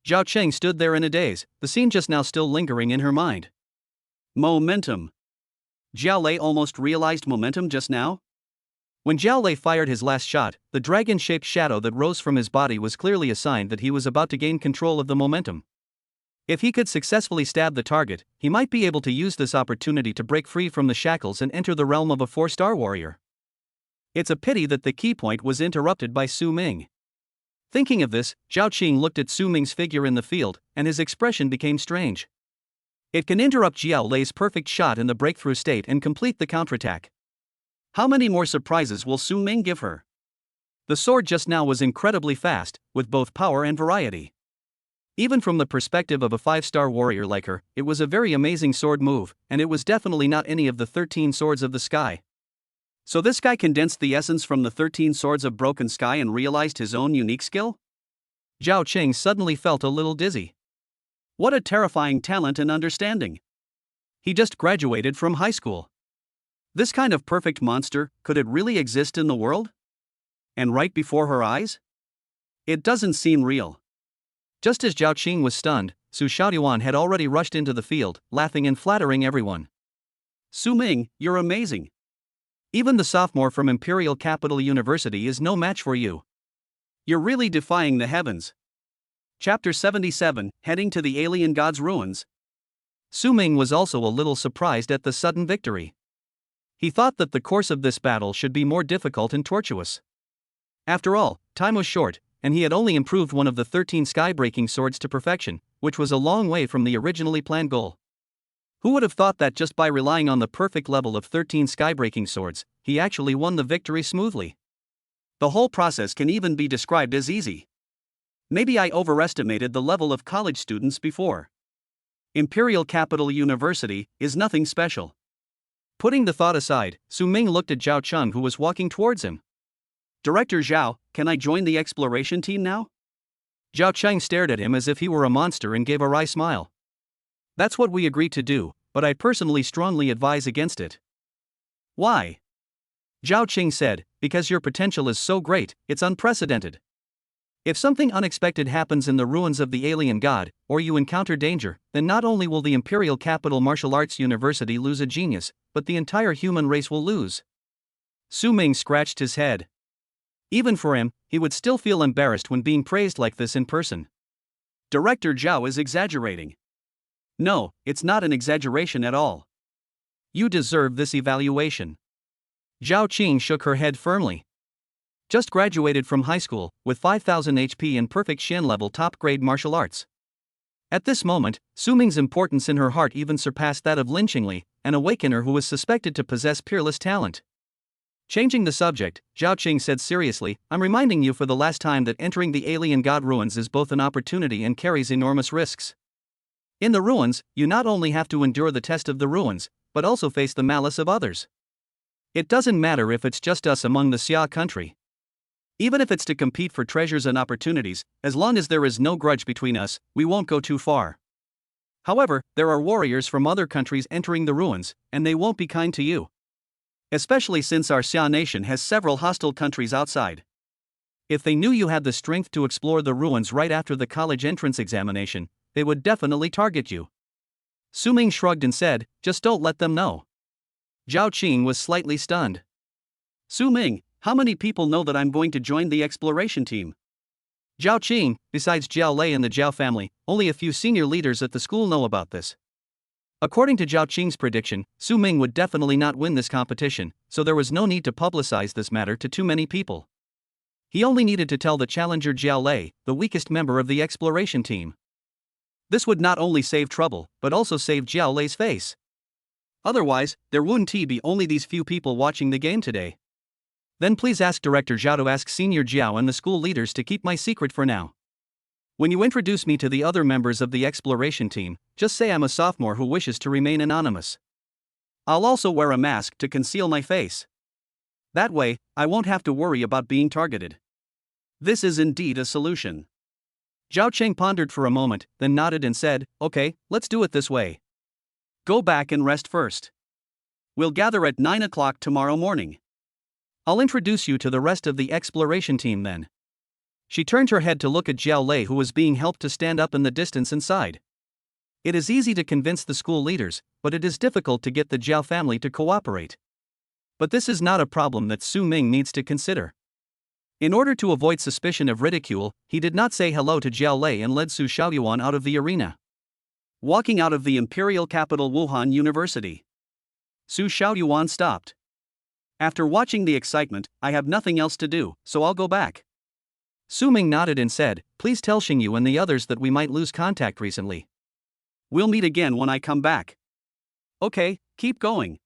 Zhao Cheng stood there in a daze, the scene just now still lingering in her mind. Momentum. Zhao Lei almost realized momentum just now? When Zhao Lei fired his last shot, the dragon-shaped shadow that rose from his body was clearly a sign that he was about to gain control of the momentum. If he could successfully stab the target, he might be able to use this opportunity to break free from the shackles and enter the realm of a 4-star warrior. It's a pity that the key point was interrupted by Su Ming. Thinking of this, Zhao Qing looked at Su Ming's figure in the field, and his expression became strange. It can interrupt Zhao Lei's perfect shot in the breakthrough state and complete the counterattack. How many more surprises will Su Ming give her? The sword just now was incredibly fast, with both power and variety. Even from the perspective of a 5-star warrior like her, it was a very amazing sword move, and it was definitely not any of the 13 swords of the sky. So this guy condensed the essence from the 13 swords of broken sky and realized his own unique skill? Zhao Qing suddenly felt a little dizzy. What a terrifying talent and understanding. He just graduated from high school. This kind of perfect monster, could it really exist in the world? And right before her eyes? It doesn't seem real. Just as Zhao Qing was stunned, Su Xiaoduan had already rushed into the field, laughing and flattering everyone. Su Ming, you're amazing. Even the sophomore from Imperial Capital University is no match for you. You're really defying the heavens. Chapter 77, Heading to the Alien God's Ruins. Su Ming was also a little surprised at the sudden victory. He thought that the course of this battle should be more difficult and tortuous. After all, time was short, and he had only improved one of the 13 sky-breaking swords to perfection, which was a long way from the originally planned goal. Who would have thought that just by relying on the perfect level of 13 sky-breaking swords, he actually won the victory smoothly? The whole process can even be described as easy. Maybe I overestimated the level of college students before. Imperial Capital University is nothing special. Putting the thought aside, Su Ming looked at Zhao Cheng, who was walking towards him. Director Zhao, can I join the exploration team now? Zhao Cheng stared at him as if he were a monster and gave a wry smile. That's what we agreed to do, but I personally strongly advise against it. Why? Zhao Qing said, because your potential is so great, it's unprecedented. If something unexpected happens in the ruins of the alien god, or you encounter danger, then not only will the Imperial Capital Martial Arts University lose a genius, but the entire human race will lose. Su Ming scratched his head. Even for him, he would still feel embarrassed when being praised like this in person. Director Zhao is exaggerating. No, it's not an exaggeration at all. You deserve this evaluation. Zhao Qing shook her head firmly. Just graduated from high school, with 5000 HP and perfect Xian level top grade martial arts. At this moment, Su Ming's importance in her heart even surpassed that of Lin Qingli, an awakener who was suspected to possess peerless talent. Changing the subject, Zhao Qing said seriously, I'm reminding you for the last time that entering the alien god ruins is both an opportunity and carries enormous risks. In the ruins, you not only have to endure the test of the ruins, but also face the malice of others. It doesn't matter if it's just us among the Xia country. Even if it's to compete for treasures and opportunities, as long as there is no grudge between us, we won't go too far. However, there are warriors from other countries entering the ruins, and they won't be kind to you. Especially since our Xia nation has several hostile countries outside. If they knew you had the strength to explore the ruins right after the college entrance examination, they would definitely target you. Su Ming shrugged and said, just don't let them know. Zhao Qing was slightly stunned. Su Ming, how many people know that I'm going to join the exploration team? Zhao Qing, besides Jiao Lei and the Zhao family, only a few senior leaders at the school know about this. According to Zhao Qing's prediction, Su Ming would definitely not win this competition, so there was no need to publicize this matter to too many people. He only needed to tell the challenger Jiao Lei, the weakest member of the exploration team. This would not only save trouble, but also save Jiao Lei's face. Otherwise, there wouldn't be only these few people watching the game today. Then please ask Director Zhao to ask Senior Jiao and the school leaders to keep my secret for now. When you introduce me to the other members of the exploration team, just say I'm a sophomore who wishes to remain anonymous. I'll also wear a mask to conceal my face. That way, I won't have to worry about being targeted. This is indeed a solution. Zhao Cheng pondered for a moment, then nodded and said, okay, let's do it this way. Go back and rest first. We'll gather at 9 o'clock tomorrow morning. I'll introduce you to the rest of the exploration team then. She turned her head to look at Jiao Lei, who was being helped to stand up in the distance and sighed. It is easy to convince the school leaders, but it is difficult to get the Zhao family to cooperate. But this is not a problem that Su Ming needs to consider. In order to avoid suspicion of ridicule, he did not say hello to Jiao Lei and led Su Xiaoyuan out of the arena. Walking out of the imperial capital Wuhan University, Su Xiaoyuan stopped. After watching the excitement, I have nothing else to do, so I'll go back. Su Ming nodded and said, please tell Xingyu and the others that we might lose contact recently. We'll meet again when I come back. Okay, keep going.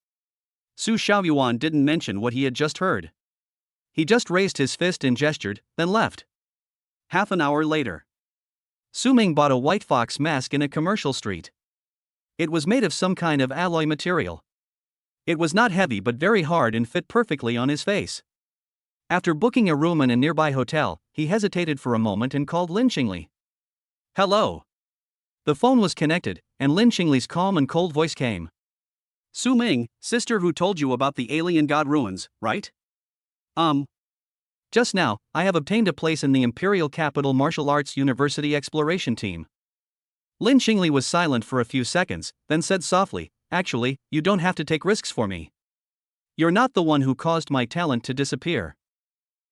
Su Xiaoyuan didn't mention what he had just heard. He just raised his fist and gestured, then left. Half an hour later, Su Ming bought a white fox mask in a commercial street. It was made of some kind of alloy material. It was not heavy but very hard and fit perfectly on his face. After booking a room in a nearby hotel, he hesitated for a moment and called Lin Qingli. Hello. The phone was connected, and Lin Qingli's calm and cold voice came. Su Ming, sister who told you about the alien god ruins, right? Just now, I have obtained a place in the Imperial Capital Martial Arts University Exploration Team. Lin Qingli was silent for a few seconds, then said softly, actually, you don't have to take risks for me. You're not the one who caused my talent to disappear.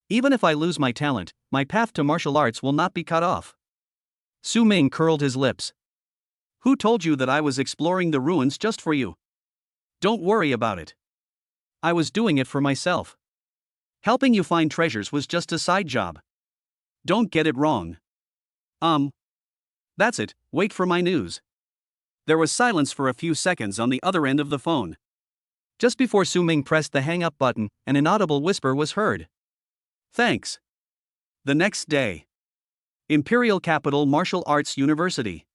Even if I lose my talent, my path to martial arts will not be cut off. Su Ming curled his lips. Who told you that I was exploring the ruins just for you? Don't worry about it. I was doing it for myself. Helping you find treasures was just a side job. Don't get it wrong. That's it, wait for my news. There was silence for a few seconds on the other end of the phone. Just before Su Ming pressed the hang-up button, an inaudible whisper was heard. Thanks. The next day. Imperial Capital Martial Arts University.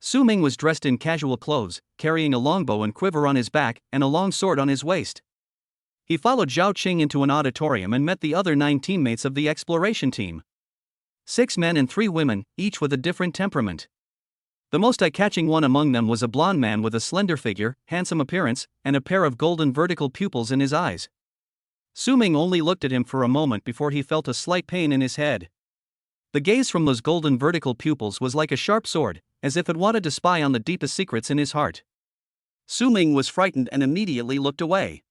Su Ming was dressed in casual clothes, carrying a longbow and quiver on his back and a long sword on his waist. He followed Zhao Qing into an auditorium and met the other 9 teammates of the exploration team. 6 men and 3 women, each with a different temperament. The most eye-catching one among them was a blond man with a slender figure, handsome appearance, and a pair of golden vertical pupils in his eyes. Su Ming only looked at him for a moment before he felt a slight pain in his head. The gaze from those golden vertical pupils was like a sharp sword, as if it wanted to spy on the deepest secrets in his heart. Su Ming was frightened and immediately looked away.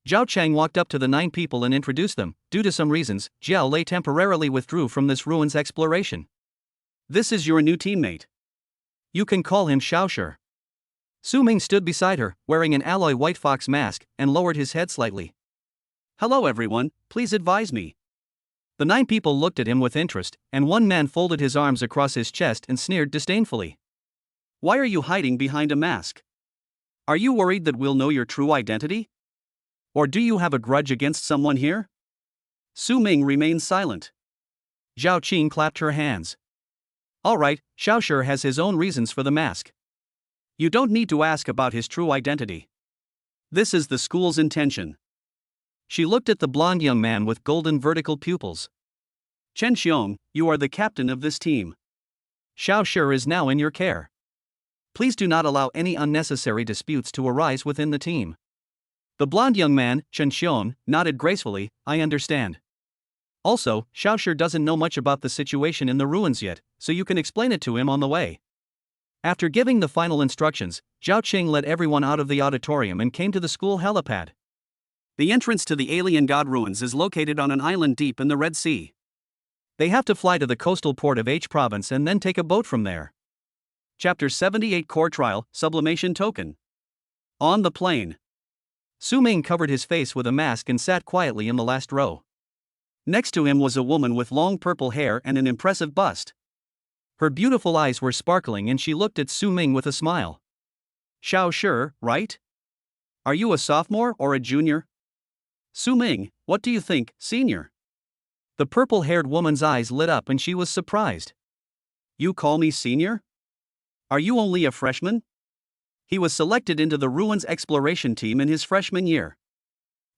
Zhao Chang walked up to the 9 people and introduced them. Due to some reasons, Jiao Lei temporarily withdrew from this ruins exploration. This is your new teammate. You can call him Xiaoshi. Su Ming stood beside her, wearing an alloy white fox mask, and lowered his head slightly. Hello everyone, please advise me. The 9 people looked at him with interest, and one man folded his arms across his chest and sneered disdainfully. Why are you hiding behind a mask? Are you worried that we'll know your true identity? Or do you have a grudge against someone here? Su Ming remained silent. Zhao Qing clapped her hands. Alright, Xiaoshi has his own reasons for the mask. You don't need to ask about his true identity. This is the school's intention. She looked at the blonde young man with golden vertical pupils. Chen Xiong, you are the captain of this team. Xiaoshi is now in your care. Please do not allow any unnecessary disputes to arise within the team. The blonde young man, Chen Xiong, nodded gracefully. I understand. Also, Xiaoshi doesn't know much about the situation in the ruins yet, so you can explain it to him on the way. After giving the final instructions, Zhao Qing led everyone out of the auditorium and came to the school helipad. The entrance to the alien god ruins is located on an island deep in the Red Sea. They have to fly to the coastal port of H province and then take a boat from there. Chapter 78 Core Trial, Sublimation Token. On the plane. Su Ming covered his face with a mask and sat quietly in the last row. Next to him was a woman with long purple hair and an impressive bust. Her beautiful eyes were sparkling and she looked at Su Ming with a smile. Xiaoshi, right? Are you a sophomore or a junior? Su Ming, what do you think, senior? The purple-haired woman's eyes lit up and she was surprised. You call me senior? Are you only a freshman? He was selected into the ruins exploration team in his freshman year.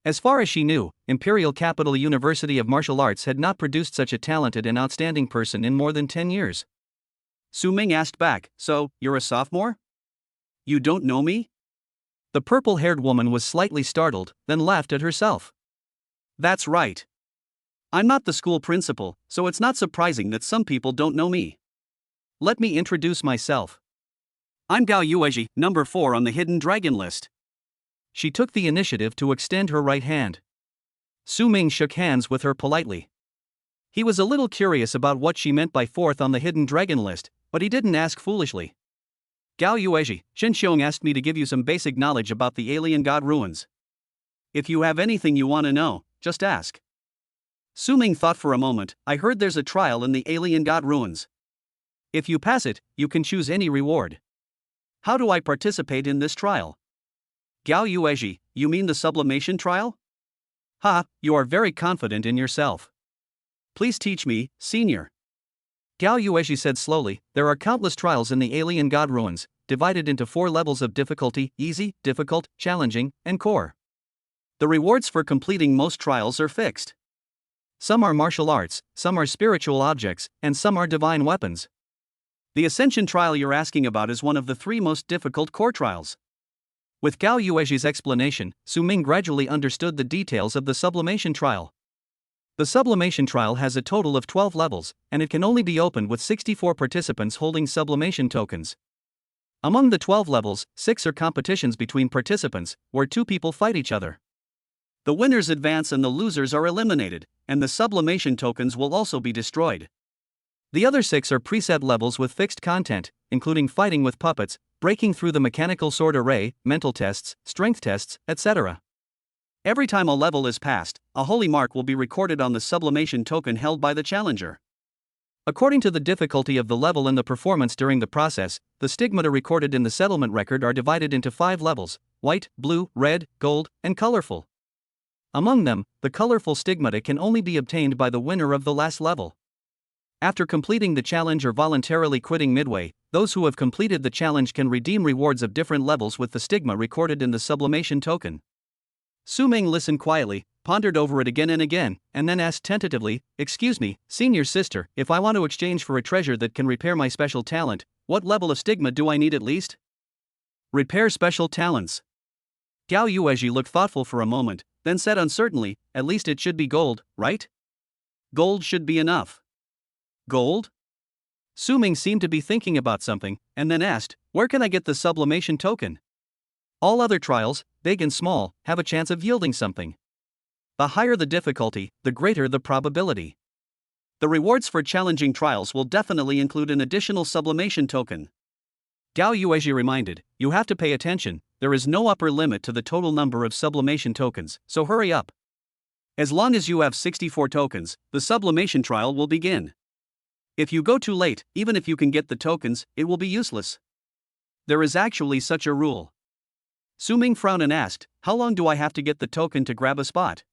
As far as she knew, Imperial Capital University of Martial Arts had not produced such a talented and outstanding person in more than 10 years. Su Ming asked back, so, you're a sophomore? You don't know me? The purple-haired woman was slightly startled, then laughed at herself. That's right. I'm not the school principal, so it's not surprising that some people don't know me. Let me introduce myself. I'm Gao Yuezhi, number 4 on the hidden dragon list. She took the initiative to extend her right hand. Su Ming shook hands with her politely. He was a little curious about what she meant by 4th on the hidden dragon list, but he didn't ask foolishly. Gao Yuezhi, Shen Xiong asked me to give you some basic knowledge about the alien god ruins. If you have anything you want to know, just ask. Su Ming thought for a moment. I heard there's a trial in the alien god ruins. If you pass it, you can choose any reward. How do I participate in this trial? Gao Yuezhi, you mean the sublimation trial? Ha, you are very confident in yourself. Please teach me, senior. Gao Yuezhi said slowly, there are countless trials in the alien god ruins, divided into 4 levels of difficulty: easy, difficult, challenging, and core. The rewards for completing most trials are fixed. Some are martial arts, some are spiritual objects, and some are divine weapons. The Ascension trial you're asking about is one of the 3 most difficult core trials. With Gao Yuezhi's explanation, Su Ming gradually understood the details of the sublimation trial. The sublimation trial has a total of 12 levels, and it can only be opened with 64 participants holding sublimation tokens. Among the 12 levels, 6 are competitions between participants, where 2 people fight each other. The winners advance and the losers are eliminated, and the sublimation tokens will also be destroyed. The other 6 are preset levels with fixed content, including fighting with puppets, breaking through the mechanical sword array, mental tests, strength tests, etc. Every time a level is passed, a holy mark will be recorded on the sublimation token held by the challenger. According to the difficulty of the level and the performance during the process, the stigmata recorded in the settlement record are divided into 5 levels: white, blue, red, gold, and colorful. Among them, the colorful stigmata can only be obtained by the winner of the last level. After completing the challenge or voluntarily quitting midway, those who have completed the challenge can redeem rewards of different levels with the stigma recorded in the sublimation token. Su Ming listened quietly, pondered over it again and again, and then asked tentatively, "Excuse me, senior sister, if I want to exchange for a treasure that can repair my special talent, what level of stigma do I need at least?" Repair special talents. Gao Yuezhi looked thoughtful for a moment, then said uncertainly, "At least it should be gold, right? Gold should be enough." Gold? Su Ming seemed to be thinking about something, and then asked, "Where can I get the sublimation token?" All other trials, big and small, have a chance of yielding something. The higher the difficulty, the greater the probability. The rewards for challenging trials will definitely include an additional sublimation token. Gao Yuezhi reminded, you have to pay attention, there is no upper limit to the total number of sublimation tokens, so hurry up. As long as you have 64 tokens, the sublimation trial will begin. If you go too late, even if you can get the tokens, it will be useless. There is actually such a rule. Su Ming frowned and asked, how long do I have to get the token to grab a spot?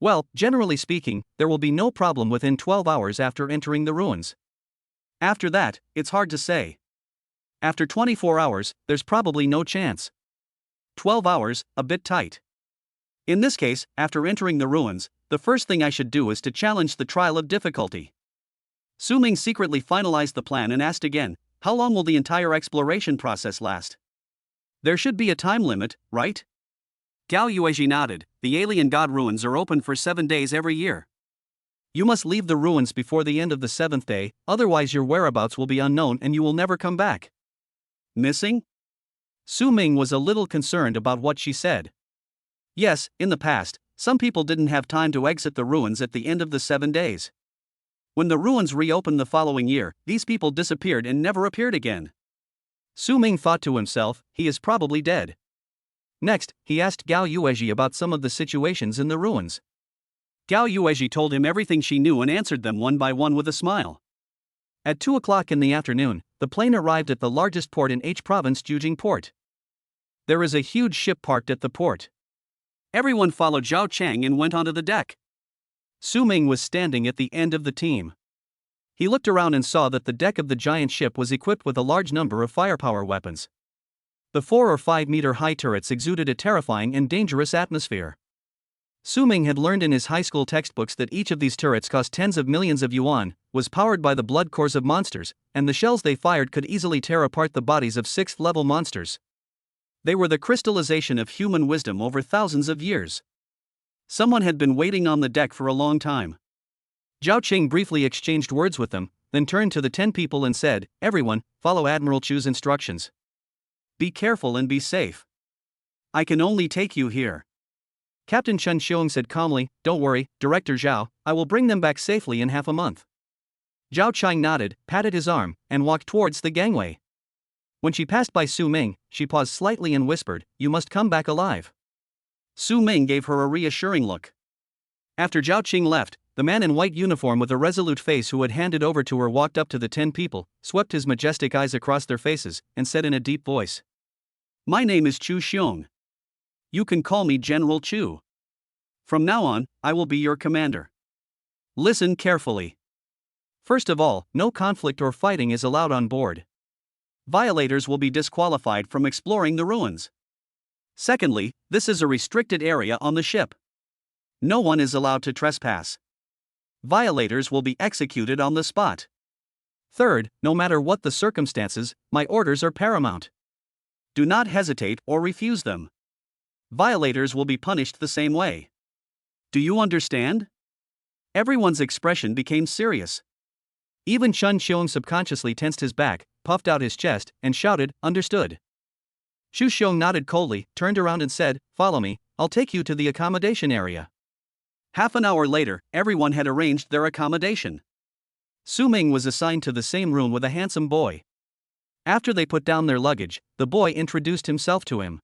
Well, generally speaking, there will be no problem within 12 hours after entering the ruins. After that, it's hard to say. After 24 hours, there's probably no chance. 12 hours, a bit tight. In this case, after entering the ruins, the first thing I should do is to challenge the trial of difficulty. Su Ming secretly finalized the plan and asked again, how long will the entire exploration process last? There should be a time limit, right? Gao Yuezhi nodded, the alien god ruins are open for 7 days every year. You must leave the ruins before the end of the 7th day, otherwise your whereabouts will be unknown and you will never come back. Missing? Su Ming was a little concerned about what she said. Yes, in the past, some people didn't have time to exit the ruins at the end of the 7 days. When the ruins reopened the following year, these people disappeared and never appeared again. Su Ming thought to himself, he is probably dead. Next, he asked Gao Yuezhi about some of the situations in the ruins. Gao Yuezhi told him everything she knew and answered them one by one with a smile. At 2 o'clock in the afternoon, the plane arrived at the largest port in H province, Jujing Port. There is a huge ship parked at the port. Everyone followed Zhao Qiang and went onto the deck. Su Ming was standing at the end of the team. He looked around and saw that the deck of the giant ship was equipped with a large number of firepower weapons. The 4 or 5 meter high turrets exuded a terrifying and dangerous atmosphere. Su Ming had learned in his high school textbooks that each of these turrets cost tens of millions of yuan, was powered by the blood cores of monsters, and the shells they fired could easily tear apart the bodies of 6th level monsters. They were the crystallization of human wisdom over thousands of years. Someone had been waiting on the deck for a long time. Zhao Qing briefly exchanged words with them, then turned to the 10 people and said, everyone, follow Admiral Chu's instructions. Be careful and be safe. I can only take you here. Captain Chen Xiong said calmly, don't worry, Director Zhao, I will bring them back safely in half a month. Zhao Qiang nodded, patted his arm, and walked towards the gangway. When she passed by Su Ming, she paused slightly and whispered, you must come back alive. Su Ming gave her a reassuring look. After Zhao Qing left, the man in white uniform with a resolute face who had handed over to her walked up to the 10 people, swept his majestic eyes across their faces, and said in a deep voice, my name is Chu Xiong. You can call me General Chu. From now on, I will be your commander. Listen carefully. First of all, no conflict or fighting is allowed on board. Violators will be disqualified from exploring the ruins. Secondly, this is a restricted area on the ship. No one is allowed to trespass. Violators will be executed on the spot. Third, no matter what the circumstances, my orders are paramount. Do not hesitate or refuse them. Violators will be punished the same way. Do you understand? Everyone's expression became serious. Even Chen Xiong subconsciously tensed his back, puffed out his chest, and shouted, understood. Xu Xiong nodded coldly, turned around and said, follow me, I'll take you to the accommodation area. Half an hour later, everyone had arranged their accommodation. Su Ming was assigned to the same room with a handsome boy. After they put down their luggage, the boy introduced himself to him.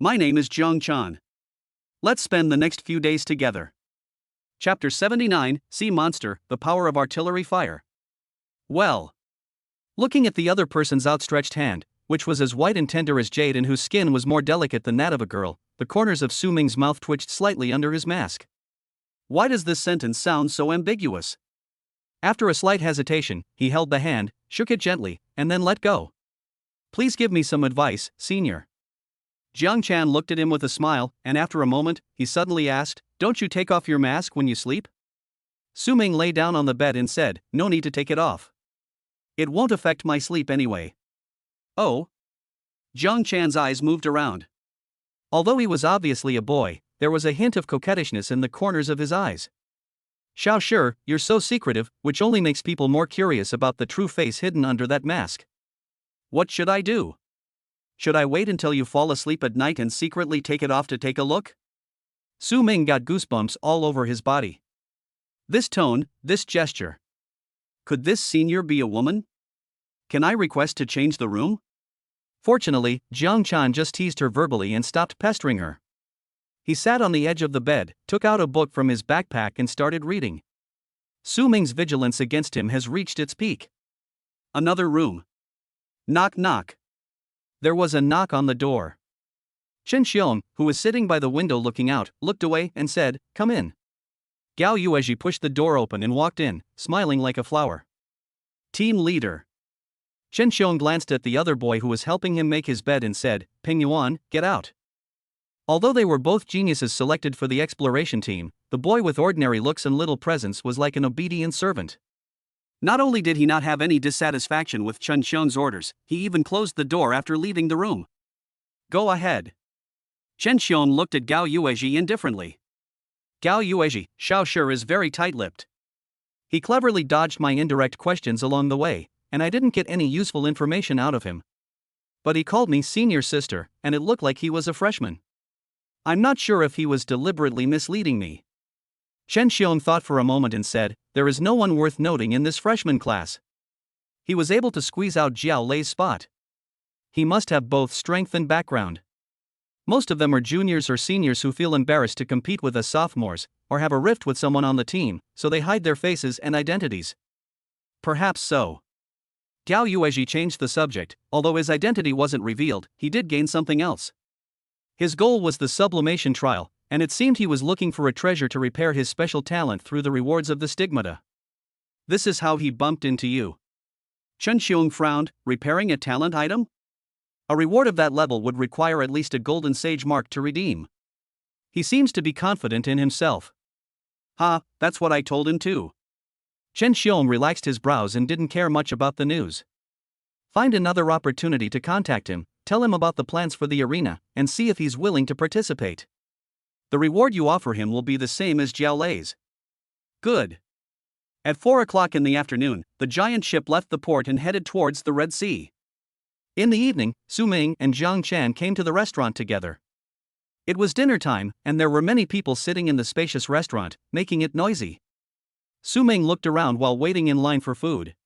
My name is Zhang Chan. Let's spend the next few days together. Chapter 79, Sea Monster, The Power of Artillery Fire. Well. Looking at the other person's outstretched hand, which was as white and tender as jade and whose skin was more delicate than that of a girl, the corners of Su Ming's mouth twitched slightly under his mask. Why does this sentence sound so ambiguous? After a slight hesitation, he held the hand, shook it gently, and then let go. Please give me some advice, senior. Jiang Chan looked at him with a smile, and after a moment, he suddenly asked, don't you take off your mask when you sleep? Su Ming lay down on the bed and said, no need to take it off. It won't affect my sleep anyway. Oh? Jiang Chan's eyes moved around. Although he was obviously a boy, there was a hint of coquettishness in the corners of his eyes. Xiao Shi, you're so secretive, which only makes people more curious about the true face hidden under that mask. What should I do? Should I wait until you fall asleep at night and secretly take it off to take a look? Su Ming got goosebumps all over his body. This tone, this gesture. Could this senior be a woman? Can I request to change the room? Fortunately, Jiang Chan just teased her verbally and stopped pestering her. He sat on the edge of the bed, took out a book from his backpack and started reading. Su Ming's vigilance against him has reached its peak. Another room. Knock knock. There was a knock on the door. Chen Xiong, who was sitting by the window looking out, looked away and said, "Come in." Gao Yuezhi pushed the door open and walked in, smiling like a flower. Team leader. Chen Xiong glanced at the other boy who was helping him make his bed and said, "Peng Yuan, get out." Although they were both geniuses selected for the exploration team, the boy with ordinary looks and little presence was like an obedient servant. Not only did he not have any dissatisfaction with Chen Xiong's orders, he even closed the door after leaving the room. Go ahead. Chen Xiong looked at Gao Yuezhi indifferently. Gao Yuezhi, Xiao sure is very tight-lipped. He cleverly dodged my indirect questions along the way, and I didn't get any useful information out of him. But he called me senior sister, and it looked like he was a freshman. I'm not sure if he was deliberately misleading me. Chen Xiong thought for a moment and said, "There is no one worth noting in this freshman class." He was able to squeeze out Jiao Lei's spot. He must have both strength and background. Most of them are juniors or seniors who feel embarrassed to compete with us sophomores, or have a rift with someone on the team, so they hide their faces and identities. Perhaps so. Gao Yuezhi changed the subject. Although his identity wasn't revealed, he did gain something else. His goal was the sublimation trial, and it seemed he was looking for a treasure to repair his special talent through the rewards of the stigmata. This is how he bumped into you. Chen Xiong frowned. Repairing a talent item? A reward of that level would require at least a golden sage mark to redeem. He seems to be confident in himself. That's what I told him too. Chen Xiong relaxed his brows and didn't care much about the news. Find another opportunity to contact him, tell him about the plans for the arena, and see if he's willing to participate. The reward you offer him will be the same as Jiao Lei's. Good. At 4 o'clock in the afternoon, the giant ship left the port and headed towards the Red Sea. In the evening, Su Ming and Jiang Chan came to the restaurant together. It was dinner time, and there were many people sitting in the spacious restaurant, making it noisy. Su Ming looked around while waiting in line for food.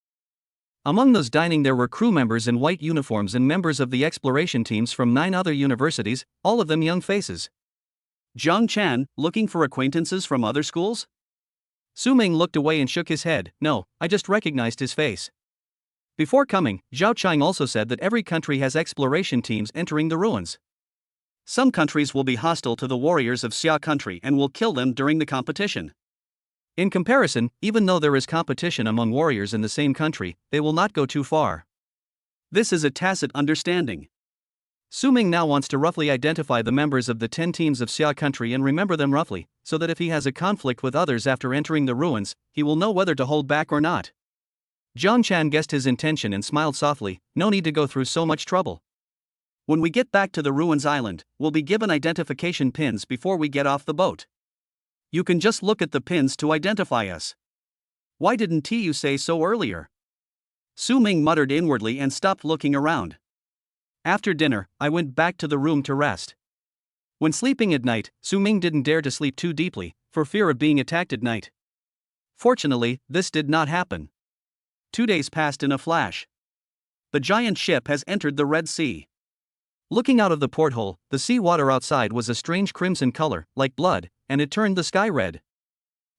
Among those dining there were crew members in white uniforms and members of the exploration teams from 9 other universities, all of them young faces. Jiang Chan, looking for acquaintances from other schools? Su Ming looked away and shook his head. No, I just recognized his face. Before coming, Zhao Chang also said that every country has exploration teams entering the ruins. Some countries will be hostile to the warriors of Xia country and will kill them during the competition. In comparison, even though there is competition among warriors in the same country, they will not go too far. This is a tacit understanding. Su Ming now wants to roughly identify the members of the 10 teams of Xia country and remember them roughly, so that if he has a conflict with others after entering the ruins, he will know whether to hold back or not. Jiang Chan guessed his intention and smiled softly. No need to go through so much trouble. When we get back to the ruins island, we'll be given identification pins before we get off the boat. You can just look at the pins to identify us. Why didn't you say so earlier? Su Ming muttered inwardly and stopped looking around. After dinner, I went back to the room to rest. When sleeping at night, Su Ming didn't dare to sleep too deeply, for fear of being attacked at night. Fortunately, this did not happen. 2 days passed in a flash. The giant ship has entered the Red Sea. Looking out of the porthole, the sea water outside was a strange crimson color, like blood, and it turned the sky red.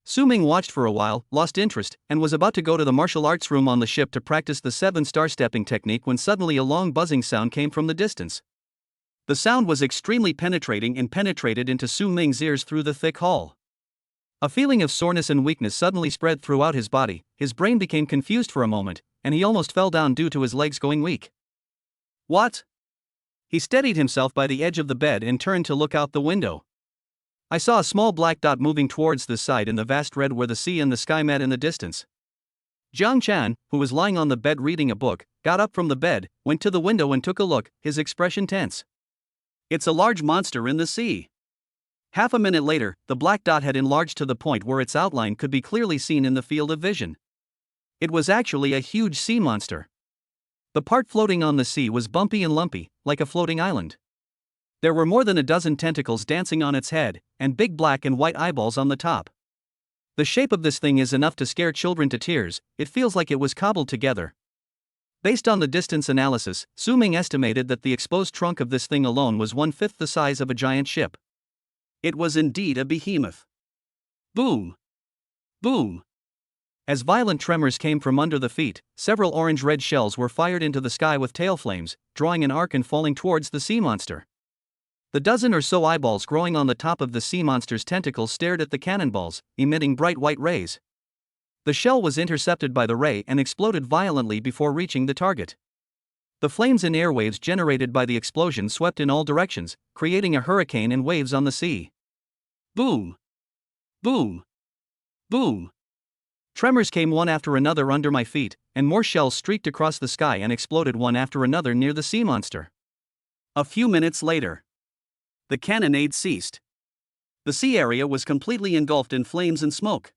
Su Ming watched for a while, lost interest, and was about to go to the martial arts room on the ship to practice the 7-star stepping technique when suddenly a long buzzing sound came from the distance. The sound was extremely penetrating and penetrated into Su Ming's ears through the thick hull. A feeling of soreness and weakness suddenly spread throughout his body, his brain became confused for a moment, and he almost fell down due to his legs going weak. What? He steadied himself by the edge of the bed and turned to look out the window. I saw a small black dot moving towards the side in the vast red where the sea and the sky met in the distance. Jiang Chan, who was lying on the bed reading a book, got up from the bed, went to the window and took a look, his expression tense. It's a large monster in the sea. Half a minute later, the black dot had enlarged to the point where its outline could be clearly seen in the field of vision. It was actually a huge sea monster. The part floating on the sea was bumpy and lumpy, like a floating island. There were more than a dozen tentacles dancing on its head, and big black and white eyeballs on the top. The shape of this thing is enough to scare children to tears. It feels like it was cobbled together. Based on the distance analysis, Su-Ming estimated that the exposed trunk of this thing alone was 1/5 the size of a giant ship. It was indeed a behemoth. Boom! Boom! As violent tremors came from under the feet, several orange-red shells were fired into the sky with tail flames, drawing an arc and falling towards the sea monster. The dozen or so eyeballs growing on the top of the sea monster's tentacles stared at the cannonballs, emitting bright white rays. The shell was intercepted by the ray and exploded violently before reaching the target. The flames and airwaves generated by the explosion swept in all directions, creating a hurricane and waves on the sea. Boom! Boom! Boom! Tremors came one after another under my feet, and more shells streaked across the sky and exploded one after another near the sea monster. A few minutes later, the cannonade ceased. The sea area was completely engulfed in flames and smoke.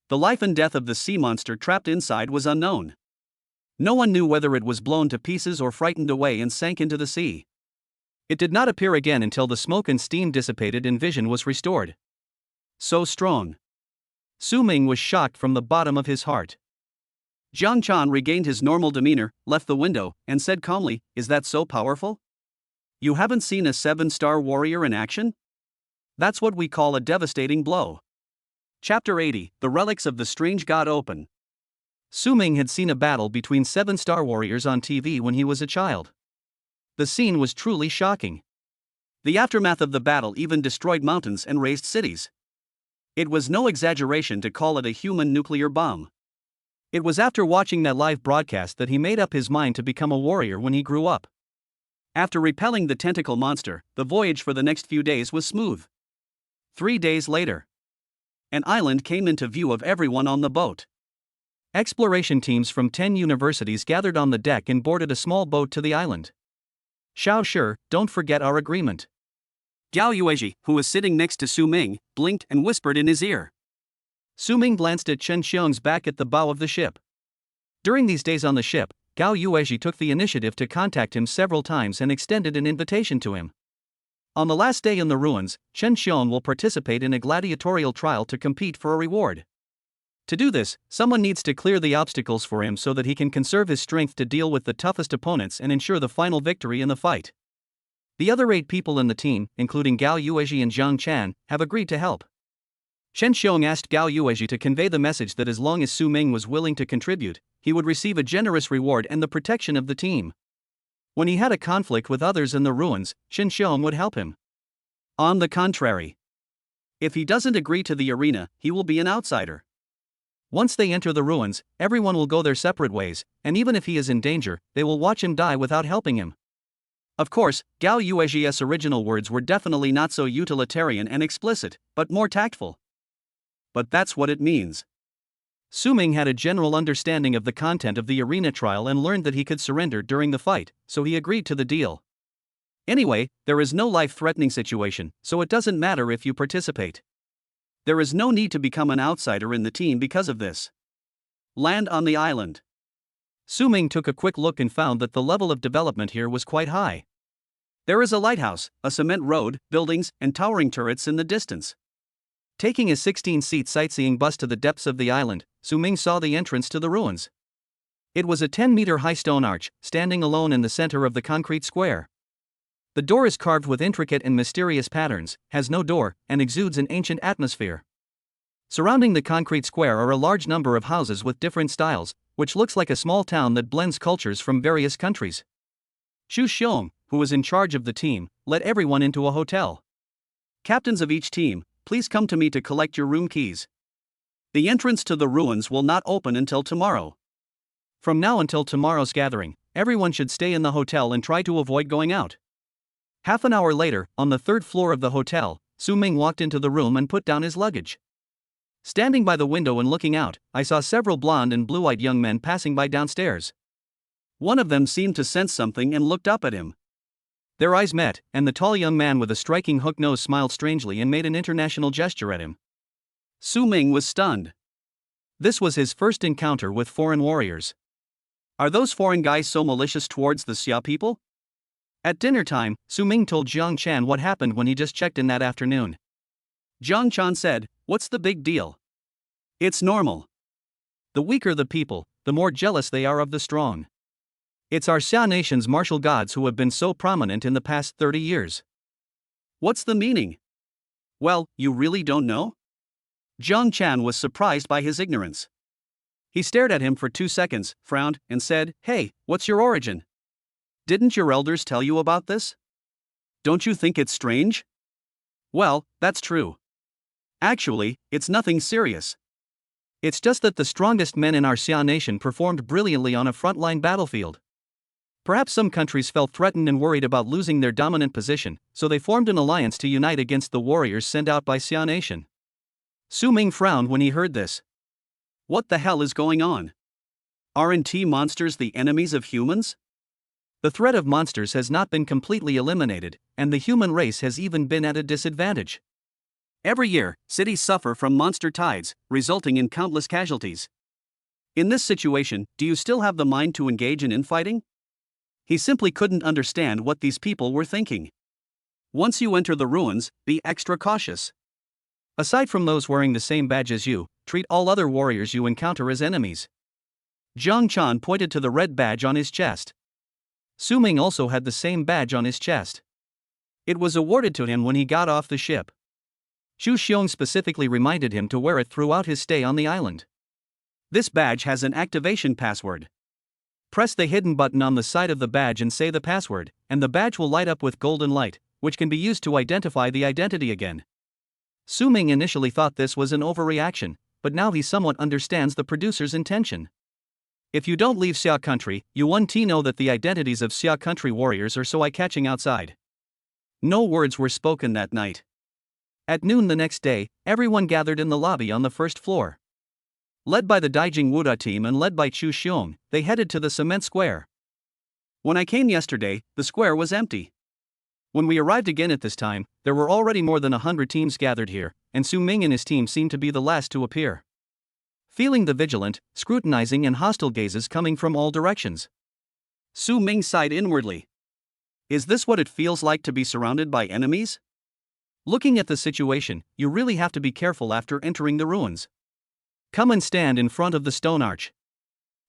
The life and death of the sea monster trapped inside was unknown. No one knew whether it was blown to pieces or frightened away and sank into the sea. It did not appear again until the smoke and steam dissipated and vision was restored. So strong. Su-Ming was shocked from the bottom of his heart. Jiang Chan regained his normal demeanor, left the window, and said calmly, "Is that so powerful? You haven't seen a 7-star warrior in action? That's what we call a devastating blow." Chapter 80, The Relics of the Strange God Open. Su-Ming had seen a battle between 7-star warriors on TV when he was a child. The scene was truly shocking. The aftermath of the battle even destroyed mountains and razed cities. It was no exaggeration to call it a human nuclear bomb. It was after watching that live broadcast that he made up his mind to become a warrior when he grew up. After repelling the tentacle monster, the voyage for the next few days was smooth. 3 days later, an island came into view of everyone on the boat. Exploration teams from 10 universities gathered on the deck and boarded a small boat to the island. "Xiao Shi, don't forget our agreement." Gao Yuezhi, who was sitting next to Su-Ming, blinked and whispered in his ear. Su-Ming glanced at Chen Xiong's back at the bow of the ship. During these days on the ship, Gao Yuezhi took the initiative to contact him several times and extended an invitation to him. On the last day in the ruins, Chen Xiong will participate in a gladiatorial trial to compete for a reward. To do this, someone needs to clear the obstacles for him so that he can conserve his strength to deal with the toughest opponents and ensure the final victory in the fight. The other 8 people in the team, including Gao Yuezhi and Zhang Chan, have agreed to help. Chen Xiong asked Gao Yuezhi to convey the message that as long as Su-Ming was willing to contribute, he would receive a generous reward and the protection of the team. When he had a conflict with others in the ruins, Chen Xiong would help him. On the contrary, if he doesn't agree to the arena, he will be an outsider. Once they enter the ruins, everyone will go their separate ways, and even if he is in danger, they will watch him die without helping him. Of course, Gao Yuezhi's original words were definitely not so utilitarian and explicit, but more tactful. But that's what it means. Su-Ming had a general understanding of the content of the arena trial and learned that he could surrender during the fight, so he agreed to the deal. Anyway, there is no life-threatening situation, so it doesn't matter if you participate. There is no need to become an outsider in the team because of this. Land on the island. Su-Ming took a quick look and found that the level of development here was quite high. There is a lighthouse, a cement road, buildings, and towering turrets in the distance. Taking a 16-seat sightseeing bus to the depths of the island, Su-Ming saw the entrance to the ruins. It was a 10-meter-high stone arch, standing alone in the center of the concrete square. The door is carved with intricate and mysterious patterns, has no door, and exudes an ancient atmosphere. Surrounding the concrete square are a large number of houses with different styles, which looks like a small town that blends cultures from various countries. Xu Xiong, who was in charge of the team, led everyone into a hotel. "Captains of each team, please come to me to collect your room keys. The entrance to the ruins will not open until tomorrow. From now until tomorrow's gathering, everyone should stay in the hotel and try to avoid going out." Half an hour later, on the 3rd floor of the hotel, Su-Ming walked into the room and put down his luggage. Standing by the window and looking out, I saw several blonde and blue-eyed young men passing by downstairs. One of them seemed to sense something and looked up at him. Their eyes met, and the tall young man with a striking hook nose smiled strangely and made an international gesture at him. Su-Ming was stunned. This was his first encounter with foreign warriors. Are those foreign guys so malicious towards the Xia people? At dinner time, Su Ming told Jiang Chan what happened when he just checked in that afternoon. Jiang Chan said, "What's the big deal? It's normal. The weaker the people, the more jealous they are of the strong. It's our Xia nation's martial gods who have been so prominent in the past 30 years. What's the meaning? Well, you really don't know?" Jiang Chan was surprised by his ignorance. He stared at him for 2 seconds, frowned, and said, "Hey, what's your origin? Didn't your elders tell you about this? Don't you think it's strange?" Well, that's true. Actually, it's nothing serious. It's just that the strongest men in our Xia nation performed brilliantly on a frontline battlefield. Perhaps some countries felt threatened and worried about losing their dominant position, so they formed an alliance to unite against the warriors sent out by Xia nation. Su Ming frowned when he heard this. What the hell is going on? Aren't monsters the enemies of humans? The threat of monsters has not been completely eliminated, and the human race has even been at a disadvantage. Every year, cities suffer from monster tides, resulting in countless casualties. In this situation, do you still have the mind to engage in infighting? He simply couldn't understand what these people were thinking. Once you enter the ruins, be extra cautious. Aside from those wearing the same badge as you, treat all other warriors you encounter as enemies. Jiang Chan pointed to the red badge on his chest. Su Ming also had the same badge on his chest. It was awarded to him when he got off the ship. Xu Xiong specifically reminded him to wear it throughout his stay on the island. This badge has an activation password. Press the hidden button on the side of the badge and say the password, and the badge will light up with golden light, which can be used to identify the identity again. Su Ming initially thought this was an overreaction, but now he somewhat understands the producer's intention. If you don't leave Xia country, you won't know that the identities of Xia country warriors are so eye-catching outside. No words were spoken that night. At noon the next day, everyone gathered in the lobby on the first floor. Led by the Daijing Wuda team and led by Chu Xiong, they headed to the cement square. When I came yesterday, the square was empty. When we arrived again at this time, there were already more than 100 teams gathered here, and Su Ming and his team seemed to be the last to appear. Feeling the vigilant, scrutinizing and hostile gazes coming from all directions, Su Ming sighed inwardly. Is this what it feels like to be surrounded by enemies? Looking at the situation, you really have to be careful after entering the ruins. Come and stand in front of the stone arch.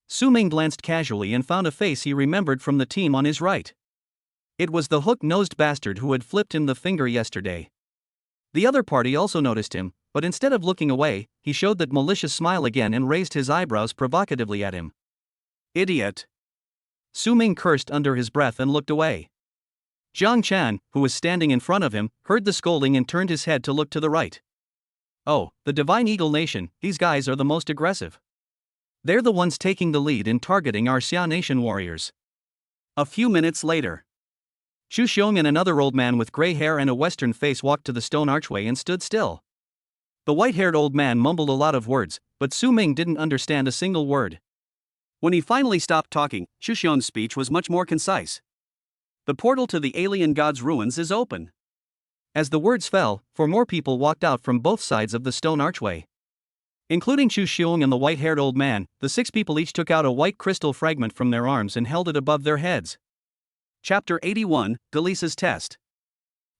Su Ming glanced casually and found a face he remembered from the team on his right. It was the hook-nosed bastard who had flipped him the finger yesterday. The other party also noticed him, but instead of looking away, he showed that malicious smile again and raised his eyebrows provocatively at him. Idiot! Su Ming cursed under his breath and looked away. Jiang Chan, who was standing in front of him, heard the scolding and turned his head to look to the right. Oh, the Divine Eagle Nation, these guys are the most aggressive. They're the ones taking the lead in targeting our Xia Nation warriors. A few minutes later, Xu Xiong and another old man with gray hair and a western face walked to the stone archway and stood still. The white-haired old man mumbled a lot of words, but Su Ming didn't understand a single word. When he finally stopped talking, Xu Xiong's speech was much more concise. The portal to the alien god's ruins is open. As the words fell, 4 more people walked out from both sides of the stone archway. Including Xu Xiong and the white-haired old man, the 6 people each took out a white crystal fragment from their arms and held it above their heads. Chapter 81, Delisa's Test.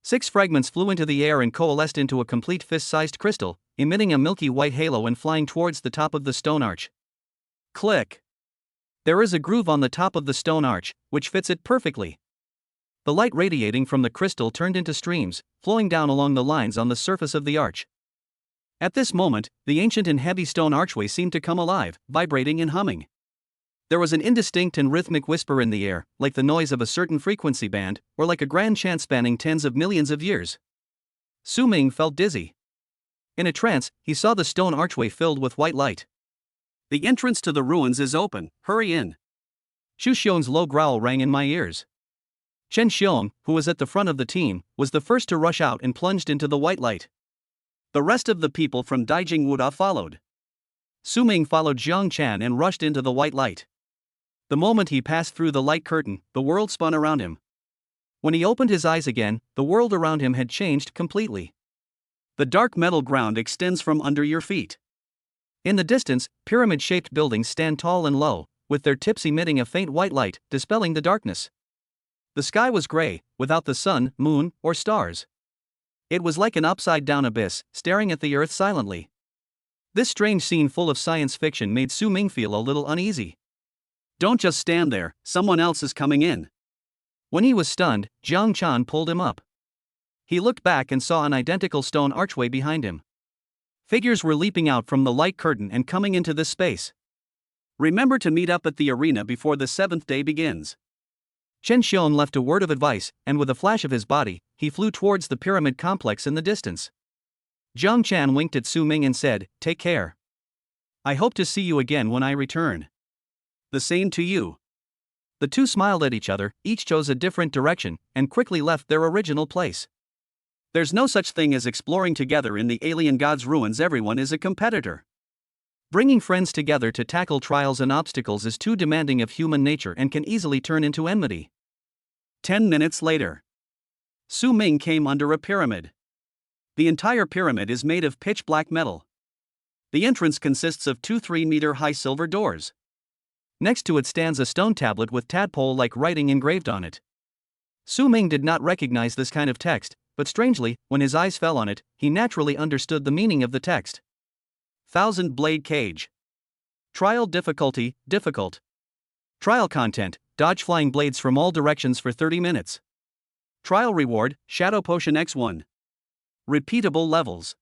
6 fragments flew into the air and coalesced into a complete fist-sized crystal, emitting a milky white halo and flying towards the top of the stone arch. Click! There is a groove on the top of the stone arch, which fits it perfectly. The light radiating from the crystal turned into streams, flowing down along the lines on the surface of the arch. At this moment, the ancient and heavy stone archway seemed to come alive, vibrating and humming. There was an indistinct and rhythmic whisper in the air, like the noise of a certain frequency band, or like a grand chant spanning tens of millions of years. Su Ming felt dizzy. In a trance, he saw the stone archway filled with white light. The entrance to the ruins is open, hurry in. Xu Xiong's low growl rang in my ears. Chen Xiong, who was at the front of the team, was the first to rush out and plunged into the white light. The rest of the people from Daijing Wuda followed. Su Ming followed Jiang Chan and rushed into the white light. The moment he passed through the light curtain, the world spun around him. When he opened his eyes again, the world around him had changed completely. The dark metal ground extends from under your feet. In the distance, pyramid-shaped buildings stand tall and low, with their tips emitting a faint white light, dispelling the darkness. The sky was gray, without the sun, moon, or stars. It was like an upside-down abyss, staring at the earth silently. This strange scene full of science fiction made Su Ming feel a little uneasy. "Don't just stand there, someone else is coming in." When he was stunned, Jiang Chan pulled him up. He looked back and saw an identical stone archway behind him. Figures were leaping out from the light curtain and coming into this space. "Remember to meet up at the arena before the 7th day begins." Chen Xiong left a word of advice, and with a flash of his body, he flew towards the pyramid complex in the distance. Jiang Chan winked at Su Ming and said, "Take care. I hope to see you again when I return." "The same to you." The two smiled at each other, each chose a different direction, and quickly left their original place. There's no such thing as exploring together in the alien god's ruins. Everyone is a competitor. Bringing friends together to tackle trials and obstacles is too demanding of human nature and can easily turn into enmity. 10 minutes later, Su Ming came under a pyramid. The entire pyramid is made of pitch black metal. The entrance consists of two 3-meter-high silver doors. Next to it stands a stone tablet with tadpole-like writing engraved on it. Su Ming did not recognize this kind of text, but strangely, when his eyes fell on it, he naturally understood the meaning of the text. Thousand Blade Cage. Trial difficulty, difficult. Trial content, dodge flying blades from all directions for 30 minutes. Trial reward, Shadow Potion X1. Repeatable levels.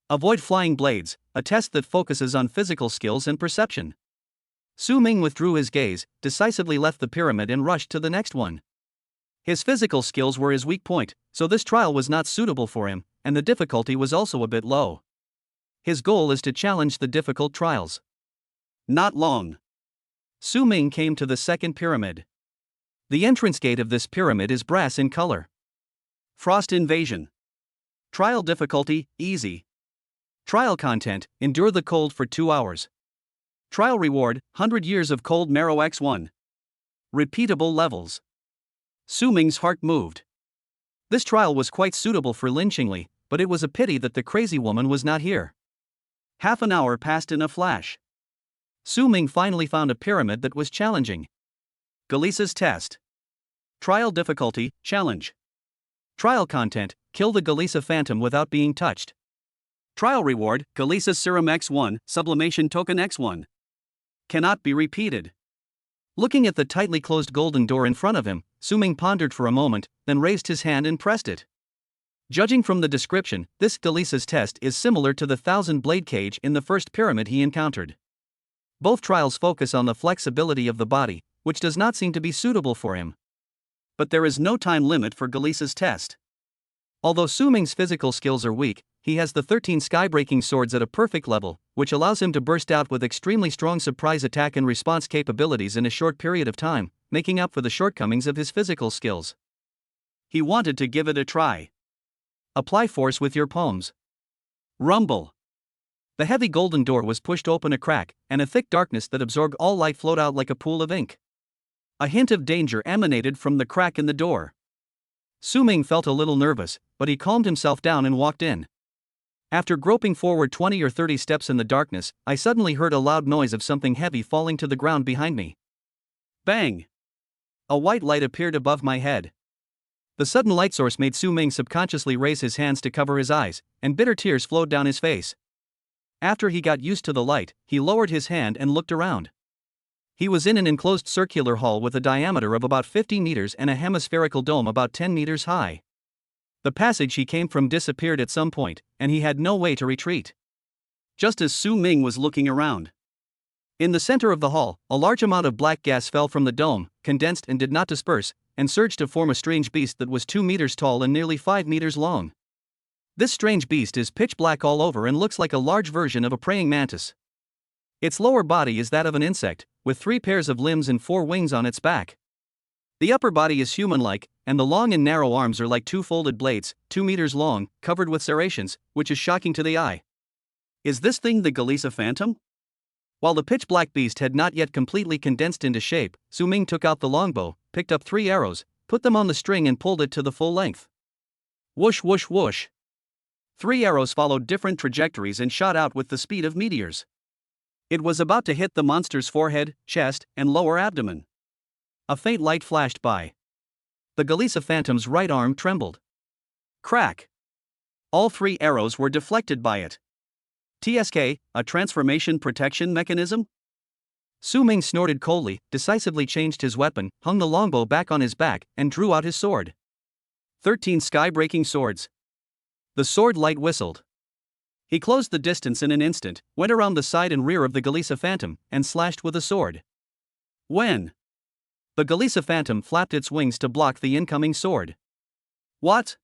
Avoid flying blades, a test that focuses on physical skills and perception. Su Ming withdrew his gaze, decisively left the pyramid and rushed to the next one. His physical skills were his weak point, so this trial was not suitable for him, and the difficulty was also a bit low. His goal is to challenge the difficult trials. Not long. Su Ming came to the second pyramid. The entrance gate of this pyramid is brass in color. Frost Invasion. Trial difficulty, easy. Trial content, endure the cold for 2 hours. Trial reward, 100 years of cold marrow X1. Repeatable levels. Su Ming's heart moved. This trial was quite suitable for Lin Qingli, but it was a pity that the crazy woman was not here. Half an hour passed in a flash. Su Ming finally found a pyramid that was challenging. Galisa's Test. Trial difficulty, challenge. Trial content, kill the Galisa Phantom without being touched. Trial reward, Galisa's Serum X1, Sublimation Token X1. Cannot be repeated. Looking at the tightly closed golden door in front of him, Su Ming pondered for a moment, then raised his hand and pressed it. Judging from the description, this Galisa's Test is similar to the Thousand Blade Cage in the first pyramid he encountered. Both trials focus on the flexibility of the body, which does not seem to be suitable for him. But there is no time limit for Galisa's Test. Although Su Ming's physical skills are weak, he has the 13 sky-breaking swords at a perfect level, which allows him to burst out with extremely strong surprise attack and response capabilities in a short period of time, making up for the shortcomings of his physical skills. He wanted to give it a try. Apply force with your palms. Rumble. The heavy golden door was pushed open a crack, and a thick darkness that absorbed all light flowed out like a pool of ink. A hint of danger emanated from the crack in the door. Su Ming felt a little nervous, but he calmed himself down and walked in. After groping forward 20 or 30 steps in the darkness, I suddenly heard a loud noise of something heavy falling to the ground behind me. Bang! A white light appeared above my head. The sudden light source made Su Ming subconsciously raise his hands to cover his eyes, and bitter tears flowed down his face. After he got used to the light, he lowered his hand and looked around. He was in an enclosed circular hall with a diameter of about 50 meters and a hemispherical dome about 10 meters high. The passage he came from disappeared at some point, and he had no way to retreat. Just as Su Ming was looking around. In the center of the hall, a large amount of black gas fell from the dome, condensed and did not disperse, and surged to form a strange beast that was 2 meters tall and nearly 5 meters long. This strange beast is pitch black all over and looks like a large version of a praying mantis. Its lower body is that of an insect, with 3 pairs of limbs and 4 wings on its back. The upper body is human-like, and the long and narrow arms are like 2 folded blades, 2 meters long, covered with serrations, which is shocking to the eye. Is this thing the Galisa Phantom? While the pitch-black beast had not yet completely condensed into shape, Su Ming took out the longbow, picked up 3 arrows, put them on the string and pulled it to the full length. Whoosh whoosh whoosh. 3 arrows followed different trajectories and shot out with the speed of meteors. It was about to hit the monster's forehead, chest, and lower abdomen. A faint light flashed by. The Galisa Phantom's right arm trembled. Crack! All 3 arrows were deflected by it. TSK, a transformation protection mechanism? Su Ming snorted coldly, decisively changed his weapon, hung the longbow back on his back, and drew out his sword. 13 sky-breaking swords. The sword light whistled. He closed the distance in an instant, went around the side and rear of the Galisa Phantom, and slashed with a sword. When? The Galisa Phantom flapped its wings to block the incoming sword. What?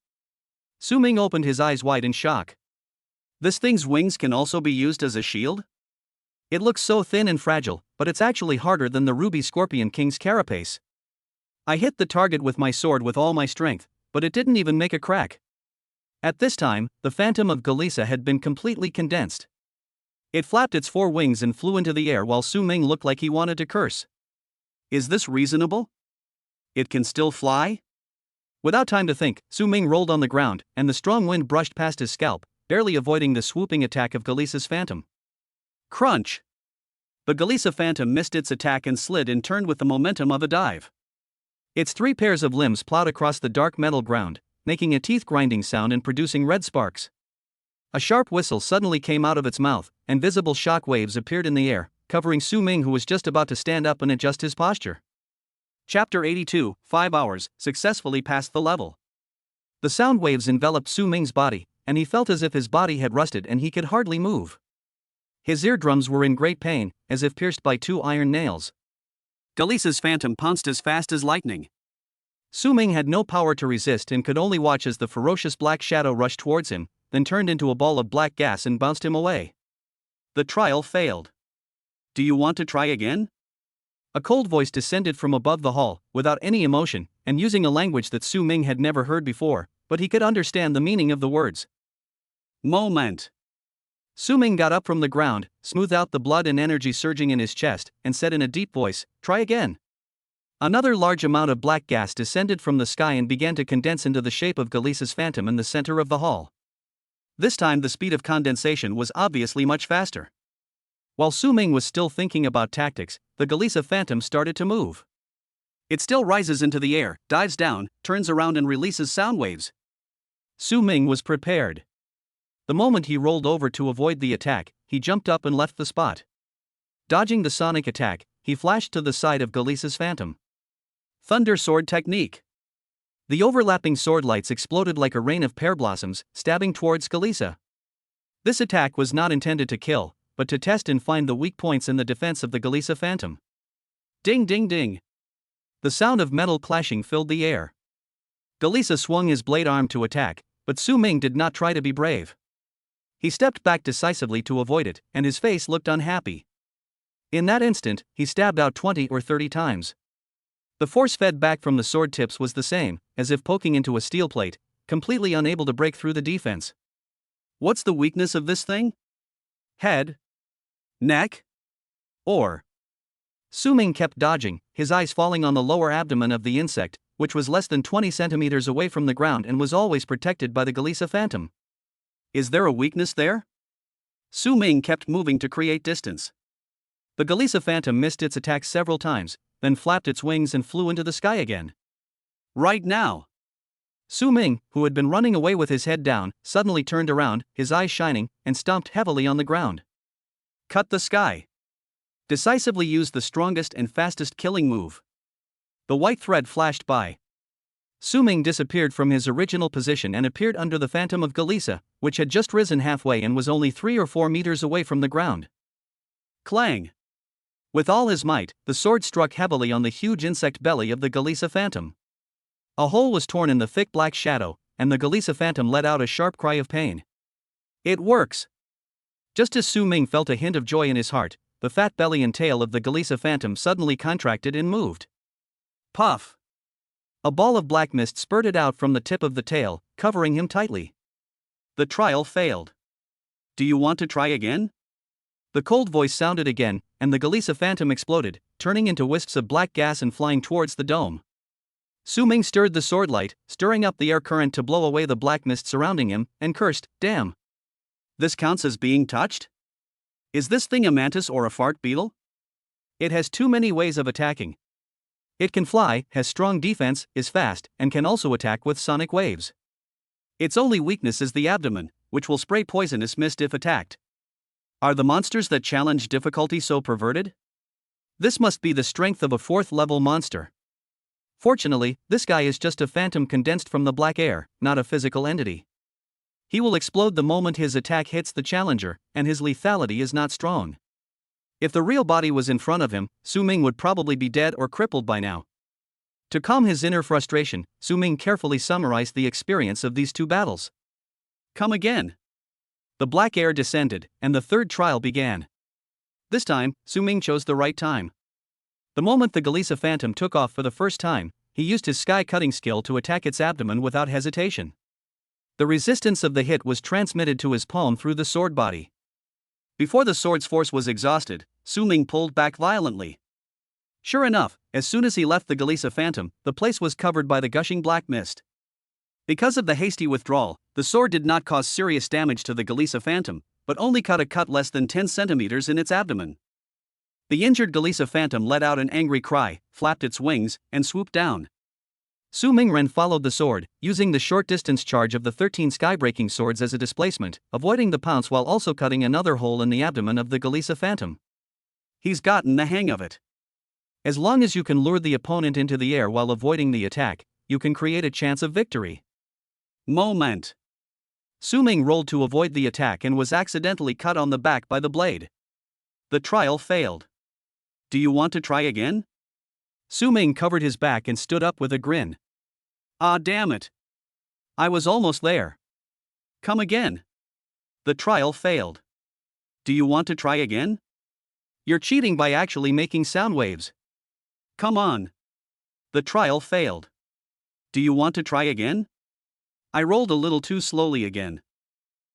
Su Ming opened his eyes wide in shock. This thing's wings can also be used as a shield? It looks so thin and fragile, but it's actually harder than the Ruby Scorpion King's carapace. I hit the target with my sword with all my strength, but it didn't even make a crack. At this time, the Phantom of Galisa had been completely condensed. It flapped its 4 wings and flew into the air while Su Ming looked like he wanted to curse. Is this reasonable? It can still fly? Without time to think, Su Ming rolled on the ground, and the strong wind brushed past his scalp, barely avoiding the swooping attack of Galisa's Phantom. Crunch! The Galisa Phantom missed its attack and slid and turned with the momentum of a dive. Its 3 pairs of limbs plowed across the dark metal ground, making a teeth-grinding sound and producing red sparks. A sharp whistle suddenly came out of its mouth, and visible shock waves appeared in the air, covering Su Ming, who was just about to stand up and adjust his posture. Chapter 82, 5 hours, successfully passed the level. The sound waves enveloped Su Ming's body, and he felt as if his body had rusted and he could hardly move. His eardrums were in great pain, as if pierced by 2 iron nails. Galisa's Phantom pounced as fast as lightning. Su Ming had no power to resist and could only watch as the ferocious black shadow rushed towards him, then turned into a ball of black gas and bounced him away. The trial failed. Do you want to try again? A cold voice descended from above the hall, without any emotion, and using a language that Su Ming had never heard before, but he could understand the meaning of the words. Moment. Su Ming got up from the ground, smoothed out the blood and energy surging in his chest, and said in a deep voice, "Try again." Another large amount of black gas descended from the sky and began to condense into the shape of Galisa's Phantom in the center of the hall. This time the speed of condensation was obviously much faster. While Su Ming was still thinking about tactics, the Galisa Phantom started to move. It still rises into the air, dives down, turns around and releases sound waves. Su Ming was prepared. The moment he rolled over to avoid the attack, he jumped up and left the spot. Dodging the sonic attack, he flashed to the side of Galisa's Phantom. Thunder Sword Technique. The overlapping sword lights exploded like a rain of pear blossoms, stabbing towards Galisa. This attack was not intended to kill, but to test and find the weak points in the defense of the Galisa Phantom. Ding ding ding. The sound of metal clashing filled the air. Galisa swung his blade arm to attack, but Su Ming did not try to be brave. He stepped back decisively to avoid it, and his face looked unhappy. In that instant, he stabbed out 20 or 30 times. The force fed back from the sword tips was the same, as if poking into a steel plate, completely unable to break through the defense. What's the weakness of this thing? Head? Neck? Or? Su Ming kept dodging, his eyes falling on the lower abdomen of the insect, which was less than 20 centimeters away from the ground and was always protected by the Galisa Phantom. Is there a weakness there? Su Ming kept moving to create distance. The Galisa Phantom missed its attack several times, then flapped its wings and flew into the sky again. Right now! Su Ming, who had been running away with his head down, suddenly turned around, his eyes shining, and stomped heavily on the ground. Cut the sky. Decisively used the strongest and fastest killing move. The white thread flashed by. Su Ming disappeared from his original position and appeared under the Phantom of Galisa, which had just risen halfway and was only 3 or 4 meters away from the ground. Clang! With all his might, the sword struck heavily on the huge insect belly of the Galisa Phantom. A hole was torn in the thick black shadow, and the Galisa Phantom let out a sharp cry of pain. It works! Just as Su Ming felt a hint of joy in his heart, the fat belly and tail of the Galisa Phantom suddenly contracted and moved. Puff! A ball of black mist spurted out from the tip of the tail, covering him tightly. The trial failed. Do you want to try again? The cold voice sounded again, and the Galisa Phantom exploded, turning into wisps of black gas and flying towards the dome. Su Ming stirred the sword light, stirring up the air current to blow away the black mist surrounding him, and cursed, "Damn! This counts as being touched?" Is this thing a mantis or a fart beetle? It has too many ways of attacking. It can fly, has strong defense, is fast, and can also attack with sonic waves. Its only weakness is the abdomen, which will spray poisonous mist if attacked. Are the monsters that challenge difficulty so perverted? This must be the strength of a 4th level monster. Fortunately, this guy is just a phantom condensed from the black air, not a physical entity. He will explode the moment his attack hits the challenger, and his lethality is not strong. If the real body was in front of him, Su Ming would probably be dead or crippled by now. To calm his inner frustration, Su Ming carefully summarized the experience of these 2 battles. Come again. The black air descended, and the 3rd trial began. This time, Su Ming chose the right time. The moment the Galisa Phantom took off for the first time, he used his sky-cutting skill to attack its abdomen without hesitation. The resistance of the hit was transmitted to his palm through the sword body. Before the sword's force was exhausted, Su Ming pulled back violently. Sure enough, as soon as he left the Galisa Phantom, the place was covered by the gushing black mist. Because of the hasty withdrawal, the sword did not cause serious damage to the Galisa Phantom, but only cut a cut less than 10 centimeters in its abdomen. The injured Galisa Phantom let out an angry cry, flapped its wings, and swooped down. Su Mingren followed the sword, using the short-distance charge of the 13 skybreaking swords as a displacement, avoiding the pounce while also cutting another hole in the abdomen of the Galisa Phantom. He's gotten the hang of it. As long as you can lure the opponent into the air while avoiding the attack, you can create a chance of victory. Moment. Su Ming rolled to avoid the attack and was accidentally cut on the back by the blade. The trial failed. Do you want to try again? Su Ming covered his back and stood up with a grin. Ah, damn it. I was almost there. Come again. The trial failed. Do you want to try again? You're cheating by actually making sound waves. Come on. The trial failed. Do you want to try again? I rolled a little too slowly again.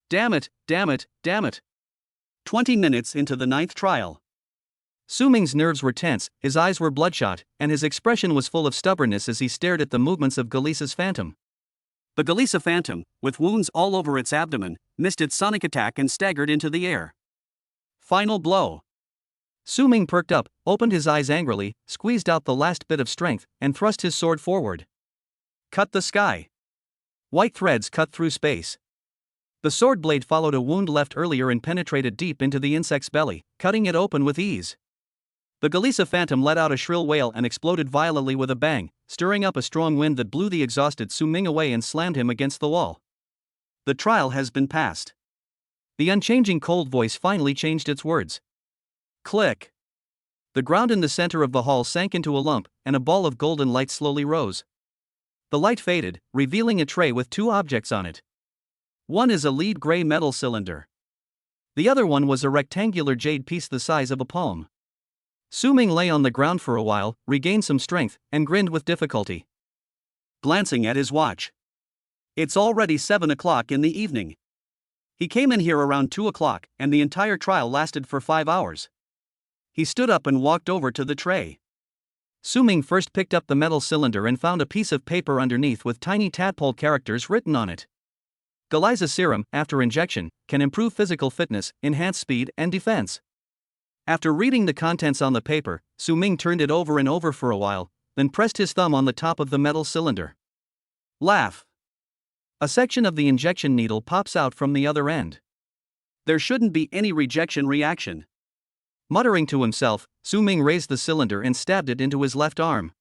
Damn it, damn it, damn it. 20 minutes into the 9th trial. Su Ming's nerves were tense, his eyes were bloodshot, and his expression was full of stubbornness as he stared at the movements of Galisa's Phantom. The Galisa Phantom, with wounds all over its abdomen, missed its sonic attack and staggered into the air. Final blow. Su Ming perked up, opened his eyes angrily, squeezed out the last bit of strength, and thrust his sword forward. Cut the sky. White threads cut through space. The sword blade followed a wound left earlier and penetrated deep into the insect's belly, cutting it open with ease. The Galisa Phantom let out a shrill wail and exploded violently with a bang, stirring up a strong wind that blew the exhausted Su Ming away and slammed him against the wall. The trial has been passed. The unchanging cold voice finally changed its words. Click. The ground in the center of the hall sank into a lump, and a ball of golden light slowly rose. The light faded, revealing a tray with 2 objects on it. One is a lead gray metal cylinder. The other one was a rectangular jade piece the size of a palm. Su Ming lay on the ground for a while, regained some strength, and grinned with difficulty. Glancing at his watch. It's already 7 o'clock in the evening. He came in here around 2 o'clock, and the entire trial lasted for 5 hours. He stood up and walked over to the tray. Su Ming first picked up the metal cylinder and found a piece of paper underneath with tiny tadpole characters written on it. Galisa serum, after injection, can improve physical fitness, enhance speed, and defense. After reading the contents on the paper, Su Ming turned it over and over for a while, then pressed his thumb on the top of the metal cylinder. Laugh. A section of the injection needle pops out from the other end. There shouldn't be any rejection reaction. Muttering to himself, Su Ming raised the cylinder and stabbed it into his left arm.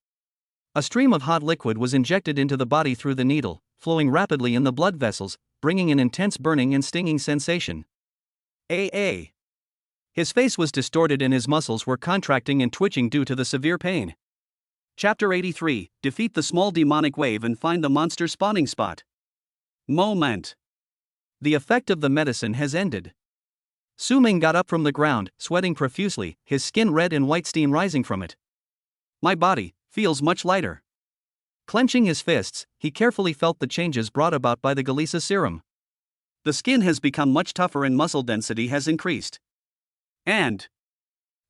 A stream of hot liquid was injected into the body through the needle, flowing rapidly in the blood vessels, bringing an intense burning and stinging sensation. AA. His face was distorted and his muscles were contracting and twitching due to the severe pain. Chapter 83, Defeat the small demonic wave and find the monster spawning spot. Moment. The effect of the medicine has ended. Su Ming got up from the ground, sweating profusely, his skin red and white steam rising from it. My body feels much lighter. Clenching his fists, he carefully felt the changes brought about by the Galisa serum. The skin has become much tougher and muscle density has increased. And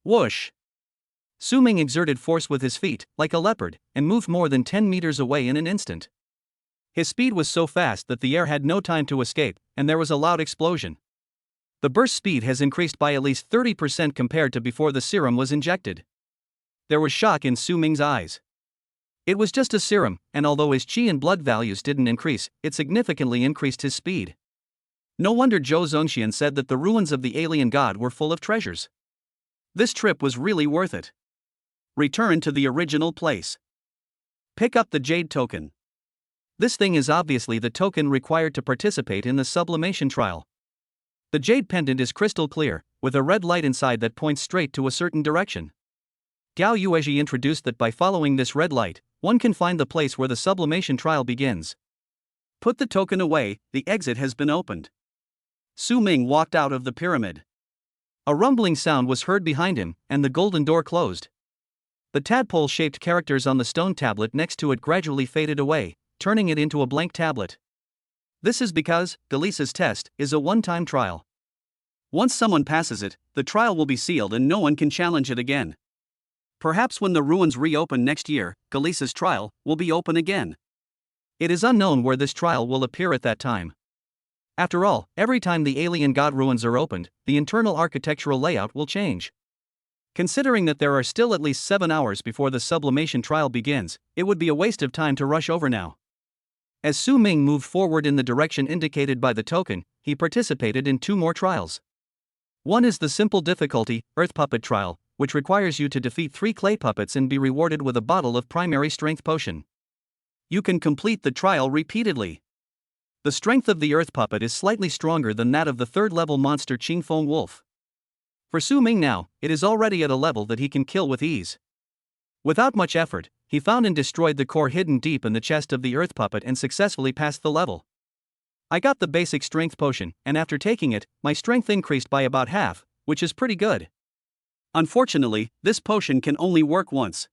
whoosh! Su Ming exerted force with his feet, like a leopard, and moved more than 10 meters away in an instant. His speed was so fast that the air had no time to escape, and there was a loud explosion. The burst speed has increased by at least 30% compared to before the serum was injected. There was shock in Su Ming's eyes. It was just a serum, and although his qi and blood values didn't increase, it significantly increased his speed. No wonder Zhou Zongxian said that the ruins of the alien god were full of treasures. This trip was really worth it. Return to the original place. Pick up the jade token. This thing is obviously the token required to participate in the sublimation trial. The jade pendant is crystal clear, with a red light inside that points straight to a certain direction. Gao Yuezhi introduced that by following this red light, one can find the place where the sublimation trial begins. Put the token away, the exit has been opened. Su Ming walked out of the pyramid. A rumbling sound was heard behind him, and the golden door closed. The tadpole-shaped characters on the stone tablet next to it gradually faded away, turning it into a blank tablet. This is because Galisa's test is a one-time trial. Once someone passes it, the trial will be sealed and no one can challenge it again. Perhaps when the ruins reopen next year, Galisa's trial will be open again. It is unknown where this trial will appear at that time. After all, every time the alien god ruins are opened, the internal architectural layout will change. Considering that there are still at least 7 hours before the sublimation trial begins, it would be a waste of time to rush over now. As Su Ming moved forward in the direction indicated by the token, he participated in 2 more trials. One is the simple difficulty, Earth Puppet Trial, which requires you to defeat 3 clay puppets and be rewarded with a bottle of primary strength potion. You can complete the trial repeatedly. The strength of the Earth Puppet is slightly stronger than that of the 3rd-level monster Qingfeng Wolf. For Su Ming now, it is already at a level that he can kill with ease. Without much effort, he found and destroyed the core hidden deep in the chest of the Earth Puppet and successfully passed the level. I got the basic strength potion, and after taking it, my strength increased by about half, which is pretty good. Unfortunately, this potion can only work once.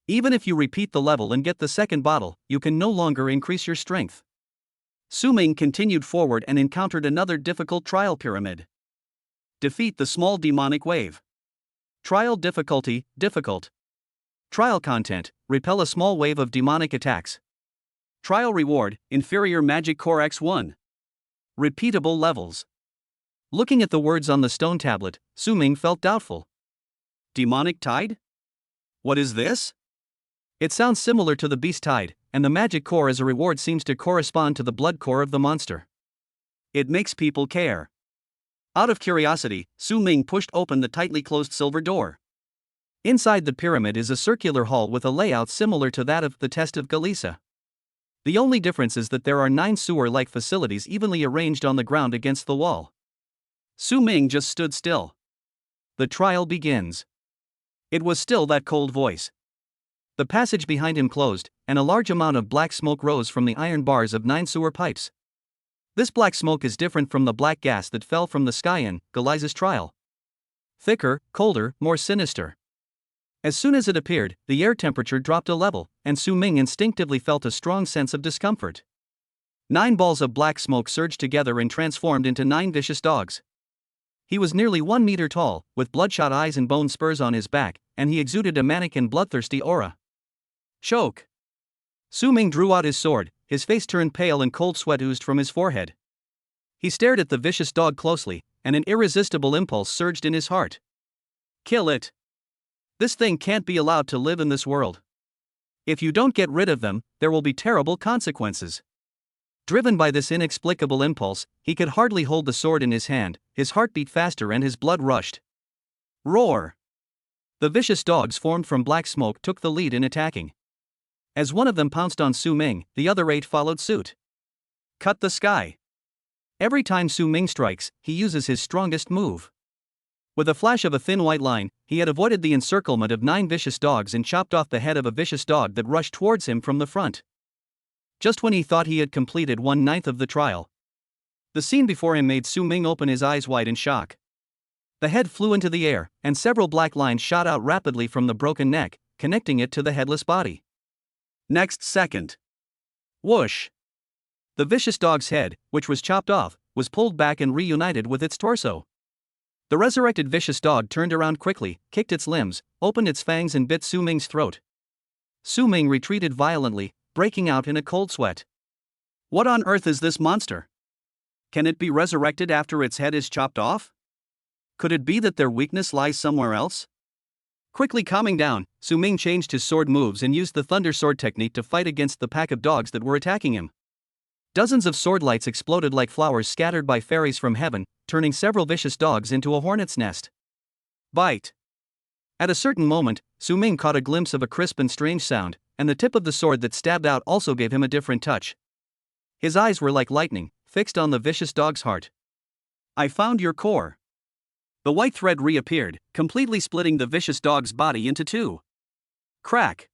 Even if you repeat the level and get the second bottle, you can no longer increase your strength. Su Ming continued forward and encountered another difficult trial pyramid. Defeat the small demonic wave. Trial difficulty, difficult. Trial content, repel a small wave of demonic attacks. Trial reward, inferior magic core X1. Repeatable levels. Looking at the words on the stone tablet, Su Ming felt doubtful. Demonic tide? What is this? It sounds similar to the beast tide, and the magic core as a reward seems to correspond to the blood core of the monster. It makes people care. Out of curiosity, Su Ming pushed open the tightly closed silver door. Inside the pyramid is a circular hall with a layout similar to that of the test of Galisa. The only difference is that there are 9 sewer-like facilities evenly arranged on the ground against the wall. Su Ming just stood still. The trial begins. It was still that cold voice. The passage behind him closed, and a large amount of black smoke rose from the iron bars of 9 sewer pipes. This black smoke is different from the black gas that fell from the sky in Galisa's trial. Thicker, colder, more sinister. As soon as it appeared, the air temperature dropped a level, and Su Ming instinctively felt a strong sense of discomfort. 9 balls of black smoke surged together and transformed into 9 vicious dogs. He was nearly 1 meter tall, with bloodshot eyes and bone spurs on his back, and he exuded a manic and bloodthirsty aura. Choke! Su Ming drew out his sword, his face turned pale and cold sweat oozed from his forehead. He stared at the vicious dog closely, and an irresistible impulse surged in his heart. Kill it! This thing can't be allowed to live in this world. If you don't get rid of them, there will be terrible consequences. Driven by this inexplicable impulse, he could hardly hold the sword in his hand, his heart beat faster and his blood rushed. Roar! The vicious dogs formed from black smoke took the lead in attacking. As one of them pounced on Su Ming, the other 8 followed suit. Cut the sky. Every time Su Ming strikes, he uses his strongest move. With a flash of a thin white line, he had avoided the encirclement of 9 vicious dogs and chopped off the head of a vicious dog that rushed towards him from the front. Just when he thought he had completed 1/9 of the trial, the scene before him made Su Ming open his eyes wide in shock. The head flew into the air, and several black lines shot out rapidly from the broken neck, connecting it to the headless body. Next second. Whoosh! The vicious dog's head, which was chopped off, was pulled back and reunited with its torso. The resurrected vicious dog turned around quickly, kicked its limbs, opened its fangs and bit Su Ming's throat. Su Ming retreated violently, breaking out in a cold sweat. What on earth is this monster? Can it be resurrected after its head is chopped off? Could it be that their weakness lies somewhere else? Quickly calming down, Su Ming changed his sword moves and used the Thunder Sword technique to fight against the pack of dogs that were attacking him. Dozens of sword lights exploded like flowers scattered by fairies from heaven, turning several vicious dogs into a hornet's nest. Bite! At a certain moment, Su Ming caught a glimpse of a crisp and strange sound, and the tip of the sword that stabbed out also gave him a different touch. His eyes were like lightning, fixed on the vicious dog's heart. I found your core. The white thread reappeared, completely splitting the vicious dog's body into two. Crack!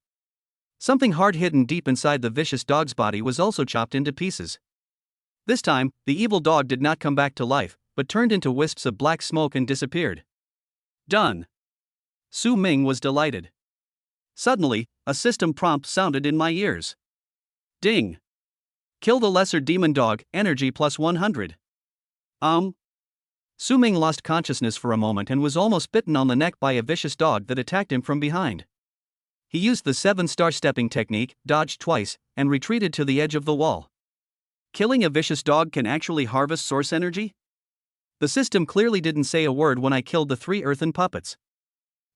Something hard hidden deep inside the vicious dog's body was also chopped into pieces. This time, the evil dog did not come back to life, but turned into wisps of black smoke and disappeared. Done. Su Ming was delighted. Suddenly, a system prompt sounded in my ears. Ding! Kill the lesser demon dog, energy plus 100. Su Ming lost consciousness for a moment and was almost bitten on the neck by a vicious dog that attacked him from behind. He used the 7-star stepping technique, dodged twice, and retreated to the edge of the wall. Killing a vicious dog can actually harvest source energy? The system clearly didn't say a word when I killed the 3 earthen puppets.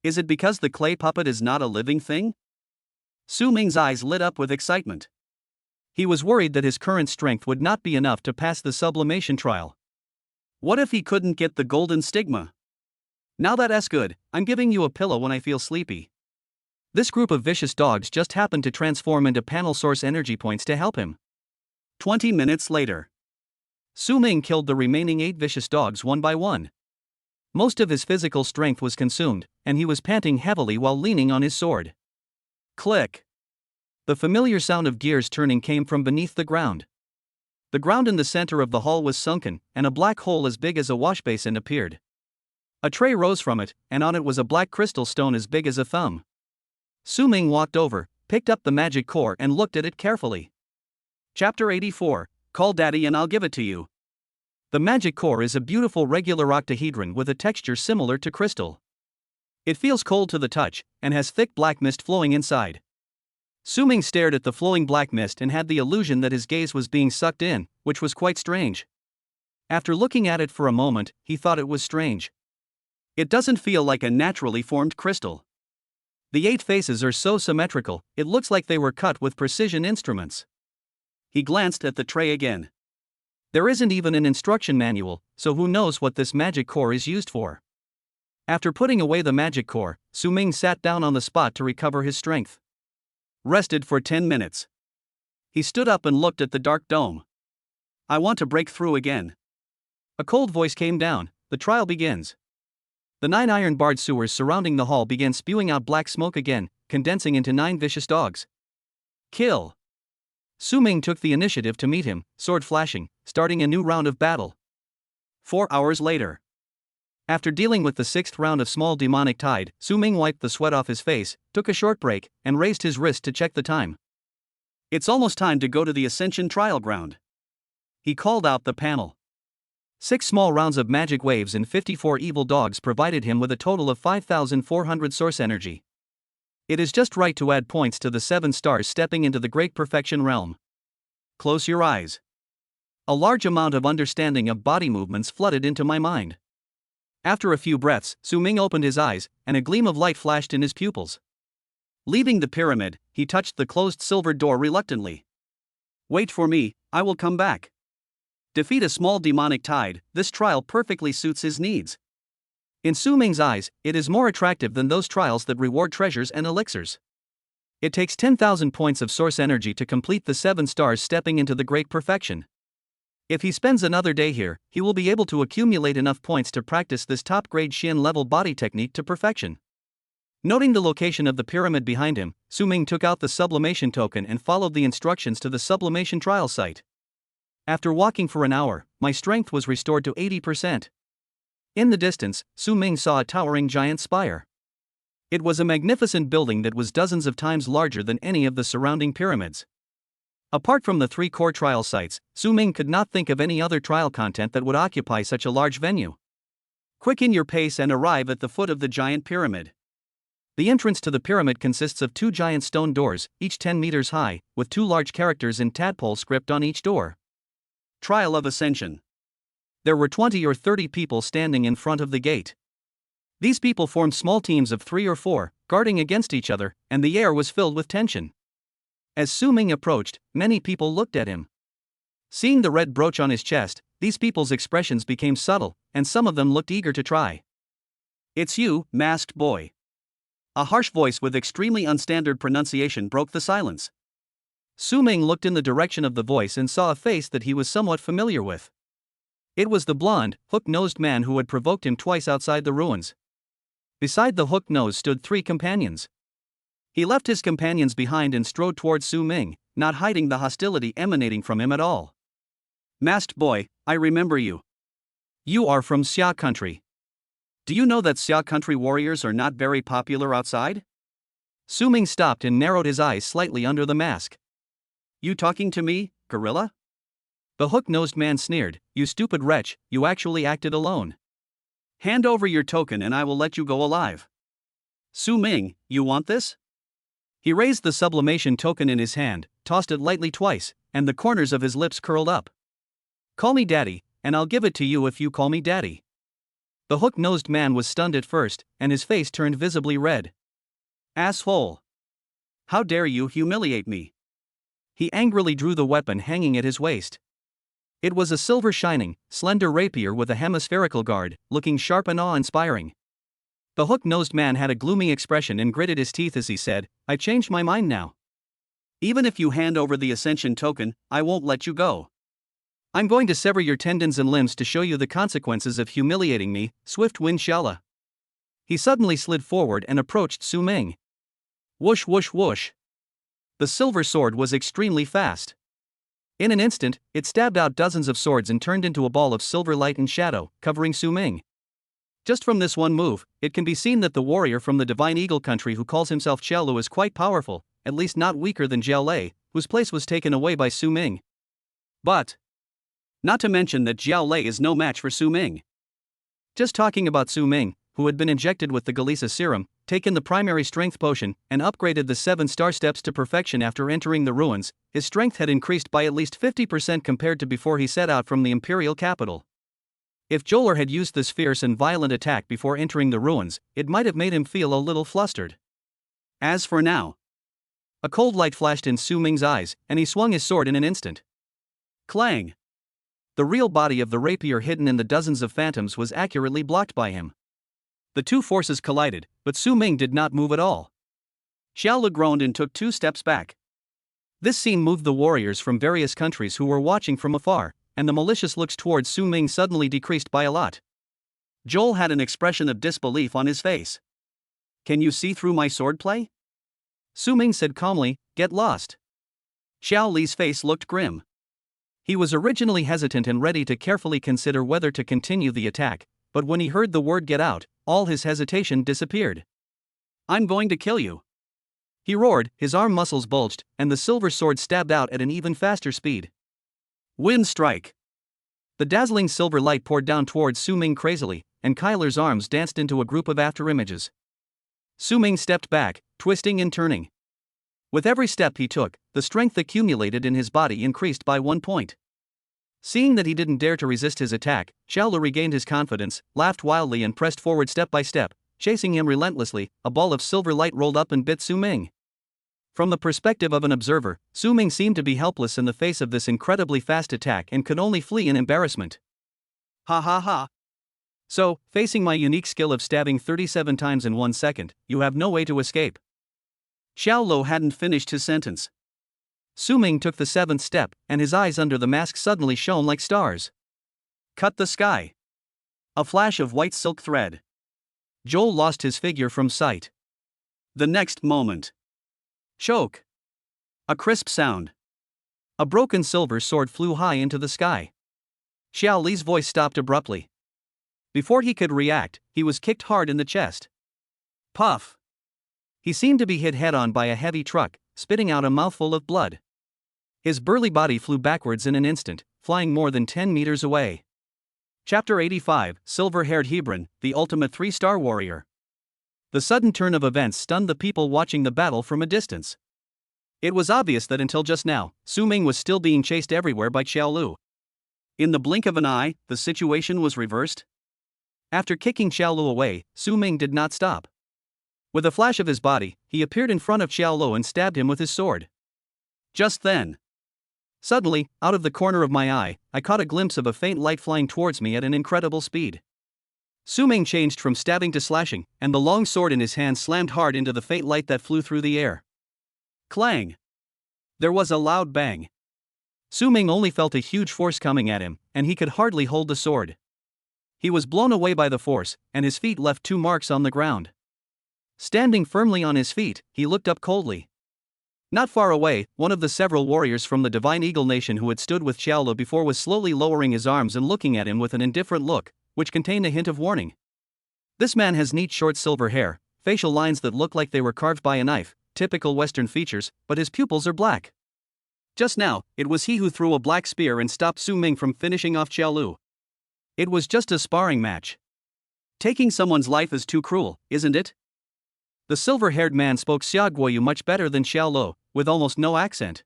Is it because the clay puppet is not a living thing? Su Ming's eyes lit up with excitement. He was worried that his current strength would not be enough to pass the sublimation trial. What if he couldn't get the golden stigma? Now that's good, I'm giving you a pillow when I feel sleepy. This group of vicious dogs just happened to transform into panel source energy points to help him. 20 minutes later. Su Ming killed the remaining 8 vicious dogs one by one. Most of his physical strength was consumed, and he was panting heavily while leaning on his sword. Click! The familiar sound of gears turning came from beneath the ground. The ground in the center of the hall was sunken, and a black hole as big as a washbasin appeared. A tray rose from it, and on it was a black crystal stone as big as a thumb. Su Ming walked over, picked up the magic core and looked at it carefully. Chapter 84, Call Daddy and I'll give it to you. The magic core is a beautiful regular octahedron with a texture similar to crystal. It feels cold to the touch, and has thick black mist flowing inside. Su Ming stared at the flowing black mist and had the illusion that his gaze was being sucked in, which was quite strange. After looking at it for a moment, he thought it was strange. It doesn't feel like a naturally formed crystal. The 8 faces are so symmetrical, it looks like they were cut with precision instruments. He glanced at the tray again. There isn't even an instruction manual, so who knows what this magic core is used for. After putting away the magic core, Su Ming sat down on the spot to recover his strength. Rested for 10 minutes. He stood up and looked at the dark dome. I want to break through again. A cold voice came down. The trial begins. The 9 iron-barred sewers surrounding the hall began spewing out black smoke again, condensing into 9 vicious dogs. Kill! Su Ming took the initiative to meet him, sword flashing, starting a new round of battle. 4 hours later. After dealing with the 6th round of small demonic tide, Su Ming wiped the sweat off his face, took a short break, and raised his wrist to check the time. It's almost time to go to the Ascension trial ground. He called out the panel. 6 small rounds of magic waves and 54 evil dogs provided him with a total of 5,400 source energy. It is just right to add points to the 7 stars stepping into the Great Perfection realm. Close your eyes. A large amount of understanding of body movements flooded into my mind. After a few breaths, Su Ming opened his eyes, and a gleam of light flashed in his pupils. Leaving the pyramid, he touched the closed silver door reluctantly. Wait for me, I will come back. Defeat a small demonic tide, this trial perfectly suits his needs. In Su Ming's eyes, it is more attractive than those trials that reward treasures and elixirs. It takes 10,000 points of source energy to complete the 7 stars stepping into the Great Perfection. If he spends another day here, he will be able to accumulate enough points to practice this top-grade Xian level body technique to perfection. Noting the location of the pyramid behind him, Su Ming took out the sublimation token and followed the instructions to the sublimation trial site. After walking for an hour, my strength was restored to 80%. In the distance, Su Ming saw a towering giant spire. It was a magnificent building that was dozens of times larger than any of the surrounding pyramids. Apart from the 3 core trial sites, Su Ming could not think of any other trial content that would occupy such a large venue. Quicken your pace and arrive at the foot of the giant pyramid. The entrance to the pyramid consists of 2 giant stone doors, each 10 meters high, with 2 large characters in tadpole script on each door. Trial of Ascension. There were 20 or 30 people standing in front of the gate. These people formed small teams of 3 or 4, guarding against each other, and the air was filled with tension. As Su Ming approached, many people looked at him. Seeing the red brooch on his chest, these people's expressions became subtle, and some of them looked eager to try. "It's you, masked boy." A harsh voice with extremely unstandard pronunciation broke the silence. Su Ming looked in the direction of the voice and saw a face that he was somewhat familiar with. It was the blonde, hook-nosed man who had provoked him twice outside the ruins. Beside the hooked nose stood 3 companions. He left his companions behind and strode towards Su Ming, not hiding the hostility emanating from him at all. "Masked boy, I remember you. You are from Xia country. Do you know that Xia country warriors are not very popular outside?" Su Ming stopped and narrowed his eyes slightly under the mask. "You talking to me, gorilla?" The hook-nosed man sneered. "You stupid wretch, you actually acted alone. Hand over your token and I will let you go alive." "Su Ming, you want this?" He raised the sublimation token in his hand, tossed it lightly twice, and the corners of his lips curled up. "Call me daddy, and I'll give it to you if you call me daddy." The hook-nosed man was stunned at first, and his face turned visibly red. "Asshole! How dare you humiliate me?" He angrily drew the weapon hanging at his waist. It was a silver shining, slender rapier with a hemispherical guard, looking sharp and awe-inspiring. The hook-nosed man had a gloomy expression and gritted his teeth as he said, "I changed my mind now. Even if you hand over the ascension token, I won't let you go. I'm going to sever your tendons and limbs to show you the consequences of humiliating me, Swift Wind Shala." He suddenly slid forward and approached Su Ming. Whoosh whoosh whoosh. The silver sword was extremely fast. In an instant, it stabbed out dozens of swords and turned into a ball of silver light and shadow, covering Su Ming. Just from this one move, it can be seen that the warrior from the Divine Eagle country who calls himself Xiaolu is quite powerful, at least not weaker than Jiao Lei, whose place was taken away by Su Ming. But not to mention that Jiao Lei is no match for Su Ming. Just talking about Su Ming, who had been injected with the Galisa serum, taken the primary strength potion, and upgraded the 7-star steps to perfection after entering the ruins, his strength had increased by at least 50% compared to before he set out from the imperial capital. If Joler had used this fierce and violent attack before entering the ruins, it might have made him feel a little flustered. As for now, a cold light flashed in Su Ming's eyes, and he swung his sword in an instant. Clang! The real body of the rapier hidden in the dozens of phantoms was accurately blocked by him. The two forces collided, but Su Ming did not move at all. Xiaolu groaned and took 2 steps back. This scene moved the warriors from various countries who were watching from afar, and the malicious looks towards Su Ming suddenly decreased by a lot. Joel had an expression of disbelief on his face. "Can you see through my swordplay?" Su Ming said calmly, "Get lost." Xiao Li's face looked grim. He was originally hesitant and ready to carefully consider whether to continue the attack, but when he heard the word "get out," all his hesitation disappeared. "I'm going to kill you," he roared, his arm muscles bulged, and the silver sword stabbed out at an even faster speed. Wind strike! The dazzling silver light poured down towards Su Ming crazily, and Kyler's arms danced into a group of afterimages. Su Ming stepped back, twisting and turning. With every step he took, the strength accumulated in his body increased by 1 point. Seeing that he didn't dare to resist his attack, Xiaolu regained his confidence, laughed wildly and pressed forward step by step, chasing him relentlessly. A ball of silver light rolled up and bit Su Ming. From the perspective of an observer, Su Ming seemed to be helpless in the face of this incredibly fast attack and could only flee in embarrassment. Ha ha ha. So, facing my unique skill of stabbing 37 times in 1 second, you have no way to escape. Xiaolu hadn't finished his sentence. Su Ming took the 7th step, and his eyes under the mask suddenly shone like stars. Cut the sky. A flash of white silk thread. Joel lost his figure from sight. The next moment. Choke. A crisp sound. A broken silver sword flew high into the sky. Xiao Li's voice stopped abruptly. Before he could react, he was kicked hard in the chest. Puff. He seemed to be hit head-on by a heavy truck, spitting out a mouthful of blood. His burly body flew backwards in an instant, flying more than 10 meters away. Chapter 85, Silver-Haired Hebron, the ultimate 3-star warrior. The sudden turn of events stunned the people watching the battle from a distance. It was obvious that until just now, Su Ming was still being chased everywhere by Xiaolu. In the blink of an eye, the situation was reversed. After kicking Xiaolu away, Su Ming did not stop. With a flash of his body, he appeared in front of Xiaolu and stabbed him with his sword. Just then, suddenly, out of the corner of my eye, I caught a glimpse of a faint light flying towards me at an incredible speed. Su Ming changed from stabbing to slashing, and the long sword in his hand slammed hard into the faint light that flew through the air. Clang! There was a loud bang. Su Ming only felt a huge force coming at him, and he could hardly hold the sword. He was blown away by the force, and his feet left 2 marks on the ground. Standing firmly on his feet, he looked up coldly. Not far away, one of the several warriors from the Divine Eagle Nation who had stood with Xiaolu before was slowly lowering his arms and looking at him with an indifferent look, which contained a hint of warning. This man has neat short silver hair, facial lines that look like they were carved by a knife, typical Western features, but his pupils are black. Just now, it was he who threw a black spear and stopped Su Ming from finishing off Xiaolu. It was just a sparring match. Taking someone's life is too cruel, isn't it? The silver-haired man spoke Xiaoguoyu much better than Xiaolu, with almost no accent.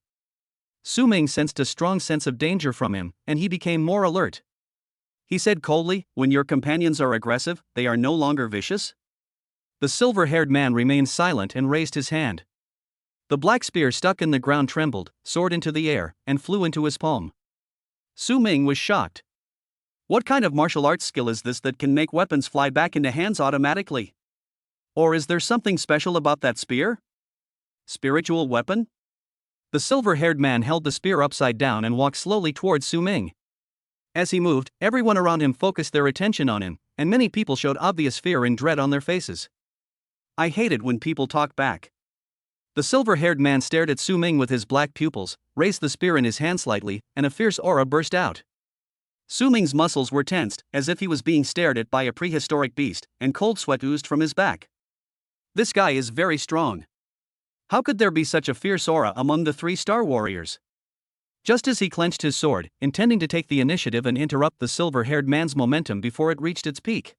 Su Ming sensed a strong sense of danger from him, and he became more alert. He said coldly, "When your companions are aggressive, they are no longer vicious?" The silver-haired man remained silent and raised his hand. The black spear stuck in the ground trembled, soared into the air, and flew into his palm. Su Ming was shocked. What kind of martial arts skill is this that can make weapons fly back into hands automatically? Or is there something special about that spear? Spiritual weapon? The silver-haired man held the spear upside down and walked slowly towards Su Ming. As he moved, everyone around him focused their attention on him, and many people showed obvious fear and dread on their faces. I hated when people talk back. The silver-haired man stared at Su Ming with his black pupils, raised the spear in his hand slightly, and a fierce aura burst out. Su Ming's muscles were tensed, as if he was being stared at by a prehistoric beast, and cold sweat oozed from his back. This guy is very strong. How could there be such a fierce aura among the 3 star warriors? Just as he clenched his sword, intending to take the initiative and interrupt the silver-haired man's momentum before it reached its peak.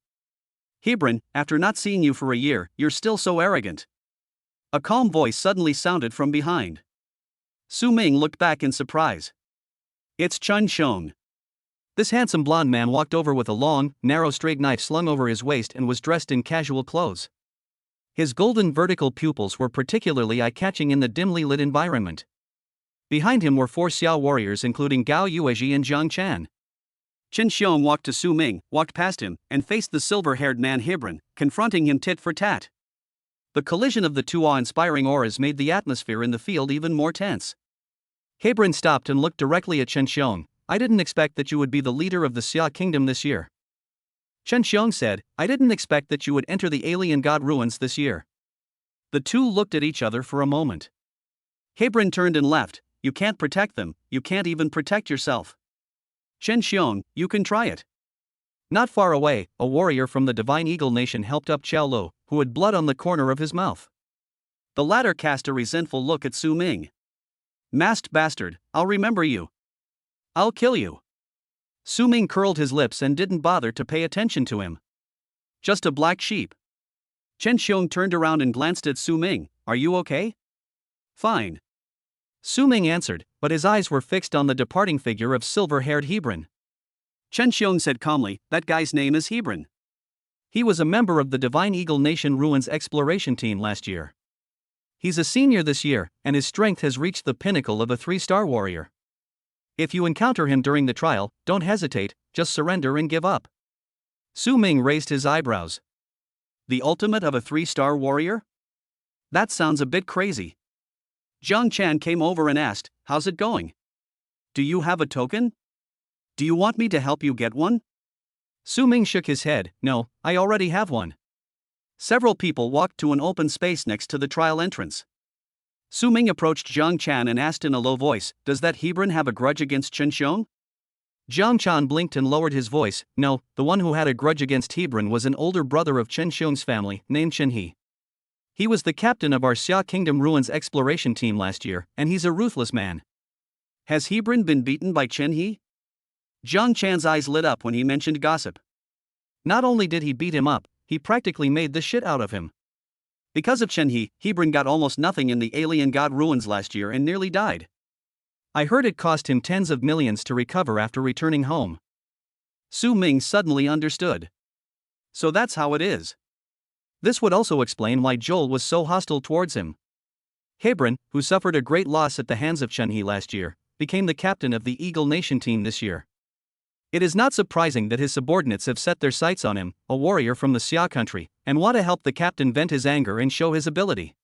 "Hebron, after not seeing you for a year, you're still so arrogant." A calm voice suddenly sounded from behind. Su Ming looked back in surprise. It's Chun Xiong. This handsome blonde man walked over with a long, narrow straight knife slung over his waist and was dressed in casual clothes. His golden vertical pupils were particularly eye-catching in the dimly lit environment. Behind him were 4 Xiao warriors including Gao Yuezhi and Zhang Chan. Chen Xiong walked to Su Ming, walked past him, and faced the silver-haired man Hebron, confronting him tit for tat. The collision of the 2 awe-inspiring auras made the atmosphere in the field even more tense. Hebron stopped and looked directly at Chen Xiong. "I didn't expect that you would be the leader of the Xia kingdom this year." Chen Xiong said, "I didn't expect that you would enter the alien god ruins this year." The 2 looked at each other for a moment. Hebron turned and left. "You can't protect them, you can't even protect yourself." "Chen Xiong, you can try it." Not far away, a warrior from the Divine Eagle Nation helped up Xiaolu, who had blood on the corner of his mouth. The latter cast a resentful look at Su Ming. "Masked bastard, I'll remember you. I'll kill you." Su Ming curled his lips and didn't bother to pay attention to him. "Just a black sheep." Chen Xiong turned around and glanced at Su Ming. "Are you okay?" "Fine." Su Ming answered, but his eyes were fixed on the departing figure of silver-haired Hebron. Chen Xiong said calmly, "That guy's name is Hebron. He was a member of the Divine Eagle Nation Ruins exploration team last year. He's a senior this year, and his strength has reached the pinnacle of a 3-star warrior. If you encounter him during the trial, don't hesitate, just surrender and give up." Su Ming raised his eyebrows. "The ultimate of a 3-star warrior? That sounds a bit crazy." Zhang Chan came over and asked, "How's it going? Do you have a token? Do you want me to help you get one?" Su Ming shook his head. "No, I already have one." Several people walked to an open space next to the trial entrance. Su Ming approached Zhang Chan and asked in a low voice, "Does that Hebron have a grudge against Chen Xiong?" Zhang Chan blinked and lowered his voice. "No, the one who had a grudge against Hebron was an older brother of Chen Xiong's family, named Chen He. He was the captain of our Xia Kingdom Ruins exploration team last year, and he's a ruthless man." "Has Hebron been beaten by Chen He?" Zhang Chan's eyes lit up when he mentioned gossip. "Not only did he beat him up, he practically made the shit out of him. Because of Chen He, Hebron got almost nothing in the alien god ruins last year and nearly died." I heard it cost him tens of millions to recover after returning home. Su Ming suddenly understood. So that's how it is. This would also explain why Joel was so hostile towards him. Hebron, who suffered a great loss at the hands of Chunhee last year, became the captain of the Eagle Nation team this year. It is not surprising that his subordinates have set their sights on him, a warrior from the Xia country, and want to help the captain vent his anger and show his ability.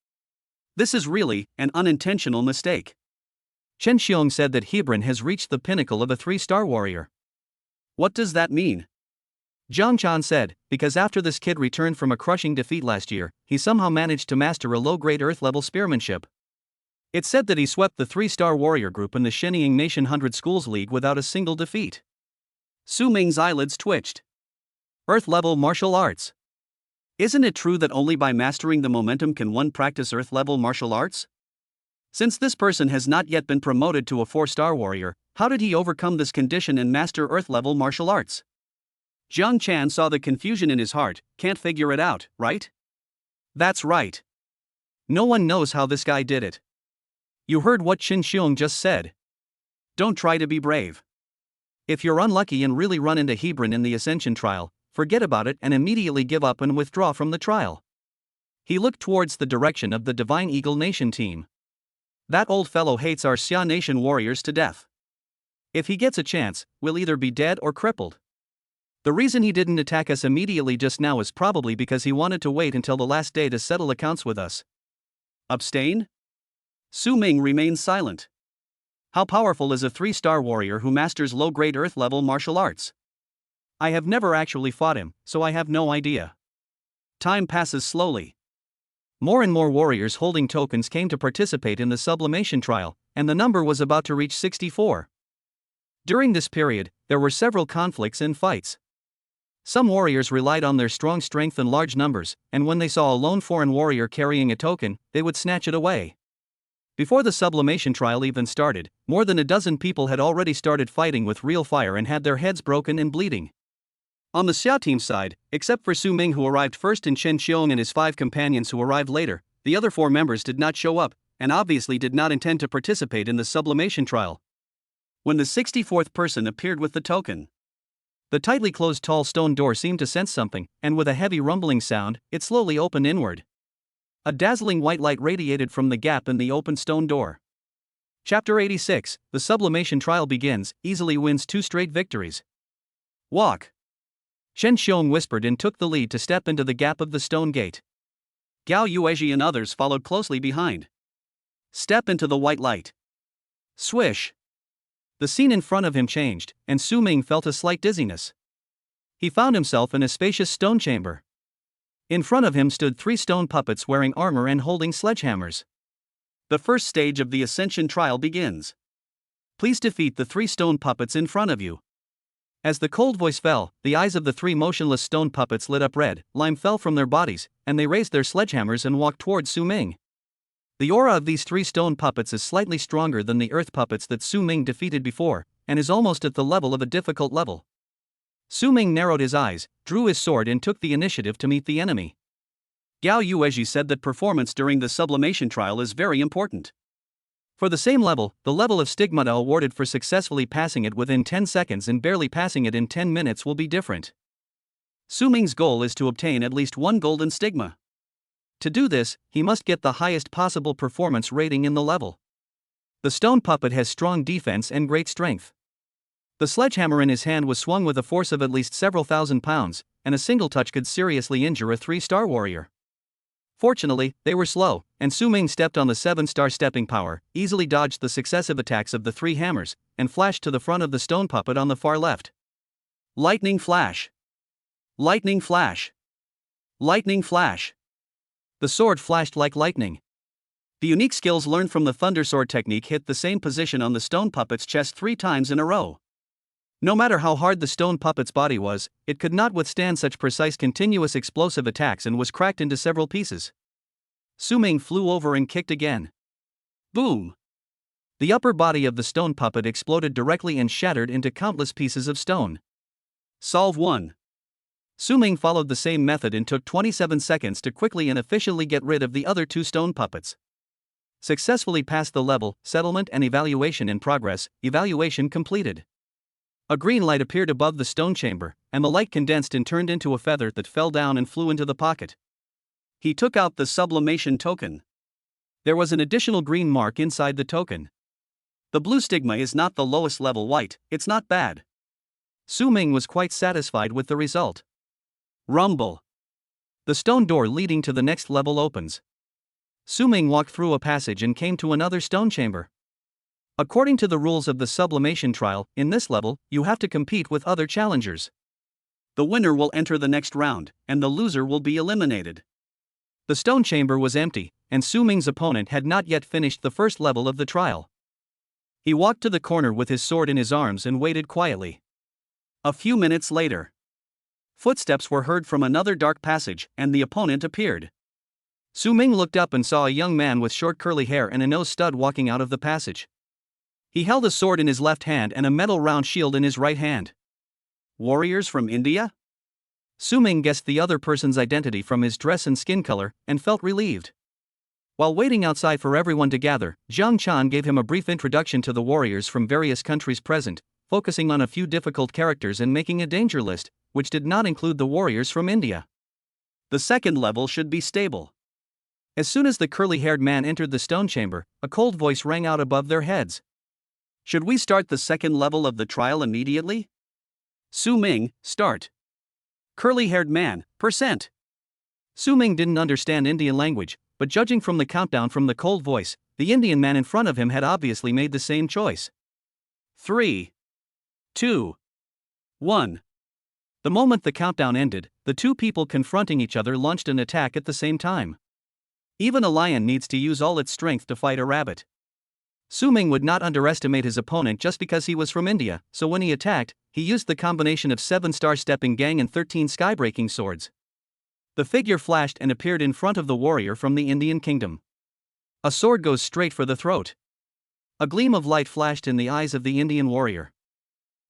This is really an unintentional mistake. Chen Xiong said that Hebron has reached the pinnacle of a 3-star warrior. What does that mean? Zhang Chan said, because after this kid returned from a crushing defeat last year, he somehow managed to master a low-grade Earth-level spearmanship. It's said that he swept the 3-star warrior group in the Shenyang Nation 100 Schools League without a single defeat. Su Ming's eyelids twitched. Earth-level martial arts. Isn't it true that only by mastering the momentum can one practice Earth-level martial arts? Since this person has not yet been promoted to a 4-star warrior, how did he overcome this condition and master Earth-level martial arts? Zhang Chan saw the confusion in his heart. Can't figure it out, right? That's right. No one knows how this guy did it. You heard what Chen Xiong just said. Don't try to be brave. If you're unlucky and really run into Hebron in the Ascension trial, forget about it and immediately give up and withdraw from the trial. He looked towards the direction of the Divine Eagle Nation team. That old fellow hates our Xia Nation warriors to death. If he gets a chance, we'll either be dead or crippled. The reason he didn't attack us immediately just now is probably because he wanted to wait until the last day to settle accounts with us. Abstain? Su Ming remained silent. How powerful is a 3-star warrior who masters low-grade Earth-level martial arts? I have never actually fought him, so I have no idea. Time passes slowly. More and more warriors holding tokens came to participate in the sublimation trial, and the number was about to reach 64. During this period, there were several conflicts and fights. Some warriors relied on their strong strength and large numbers, and when they saw a lone foreign warrior carrying a token, they would snatch it away. Before the sublimation trial even started, more than a dozen people had already started fighting with real fire and had their heads broken and bleeding. On the Xia team side, except for Su Ming who arrived first and Chen Xiong and his 5 companions who arrived later, the other 4 members did not show up, and obviously did not intend to participate in the sublimation trial. When the 64th person appeared with the token, the tightly closed tall stone door seemed to sense something, and with a heavy rumbling sound, it slowly opened inward. A dazzling white light radiated from the gap in the open stone door. Chapter 86, The Sublimation Trial Begins, Easily Wins 2 Straight Victories. Walk. Shen Xiong whispered and took the lead to step into the gap of the stone gate. Gao Yuezhi and others followed closely behind. Step into the white light. Swish. The scene in front of him changed, and Su Ming felt a slight dizziness. He found himself in a spacious stone chamber. In front of him stood 3 stone puppets wearing armor and holding sledgehammers. The first stage of the Ascension trial begins. Please defeat the 3 stone puppets in front of you. As the cold voice fell, the eyes of the 3 motionless stone puppets lit up red, lime fell from their bodies, and they raised their sledgehammers and walked towards Su Ming. The aura of these 3 stone puppets is slightly stronger than the earth puppets that Su Ming defeated before, and is almost at the level of a difficult level. Su Ming narrowed his eyes, drew his sword and took the initiative to meet the enemy. Gao Yuezhi said that performance during the sublimation trial is very important. For the same level, the level of stigmata awarded for successfully passing it within 10 seconds and barely passing it in 10 minutes will be different. Su Ming's goal is to obtain at least 1 golden stigma. To do this, he must get the highest possible performance rating in the level. The stone puppet has strong defense and great strength. The sledgehammer in his hand was swung with a force of at least several thousand pounds, and a single touch could seriously injure a 3-star warrior. Fortunately, they were slow, and Su Ming stepped on the 7-star stepping power, easily dodged the successive attacks of the 3 hammers, and flashed to the front of the stone puppet on the far left. Lightning flash! Lightning flash! Lightning flash! The sword flashed like lightning. The unique skills learned from the Thunder Sword technique hit the same position on the stone puppet's chest 3 times in a row. No matter how hard the stone puppet's body was, it could not withstand such precise continuous explosive attacks and was cracked into several pieces. Su Ming flew over and kicked again. Boom! The upper body of the stone puppet exploded directly and shattered into countless pieces of stone. Solve 1. Su Ming followed the same method and took 27 seconds to quickly and efficiently get rid of the other 2 stone puppets. Successfully passed the level, settlement and evaluation in progress, evaluation completed. A green light appeared above the stone chamber, and the light condensed and turned into a feather that fell down and flew into the pocket. He took out the sublimation token. There was an additional green mark inside the token. The blue stigma is not the lowest level white, it's not bad. Su Ming was quite satisfied with the result. Rumble. The stone door leading to the next level opens. Su Ming walked through a passage and came to another stone chamber. According to the rules of the sublimation trial, in this level, you have to compete with other challengers. The winner will enter the next round, and the loser will be eliminated. The stone chamber was empty, and Su Ming's opponent had not yet finished the first level of the trial. He walked to the corner with his sword in his arms and waited quietly. A few minutes later, footsteps were heard from another dark passage, and the opponent appeared. Su Ming looked up and saw a young man with short curly hair and a nose stud walking out of the passage. He held a sword in his left hand and a metal round shield in his right hand. Warriors from India? Su Ming guessed the other person's identity from his dress and skin color, and felt relieved. While waiting outside for everyone to gather, Xiang gave him a brief introduction to the warriors from various countries present, focusing on a few difficult characters and making a danger list, which did not include the warriors from India. The second level should be stable. As soon as the curly-haired man entered the stone chamber, a cold voice rang out above their heads. Should we start the second level of the trial immediately? Su Ming, start. Curly-haired man, %. Su Ming didn't understand Indian language, but judging from the countdown from the cold voice, the Indian man in front of him had obviously made the same choice. 3, 2, 1. The moment the countdown ended, the two people confronting each other launched an attack at the same time. Even a lion needs to use all its strength to fight a rabbit. Su Ming would not underestimate his opponent just because he was from India, so when he attacked, he used the combination of 7-star stepping gang and 13 skybreaking swords. The figure flashed and appeared in front of the warrior from the Indian kingdom. A sword goes straight for the throat. A gleam of light flashed in the eyes of the Indian warrior.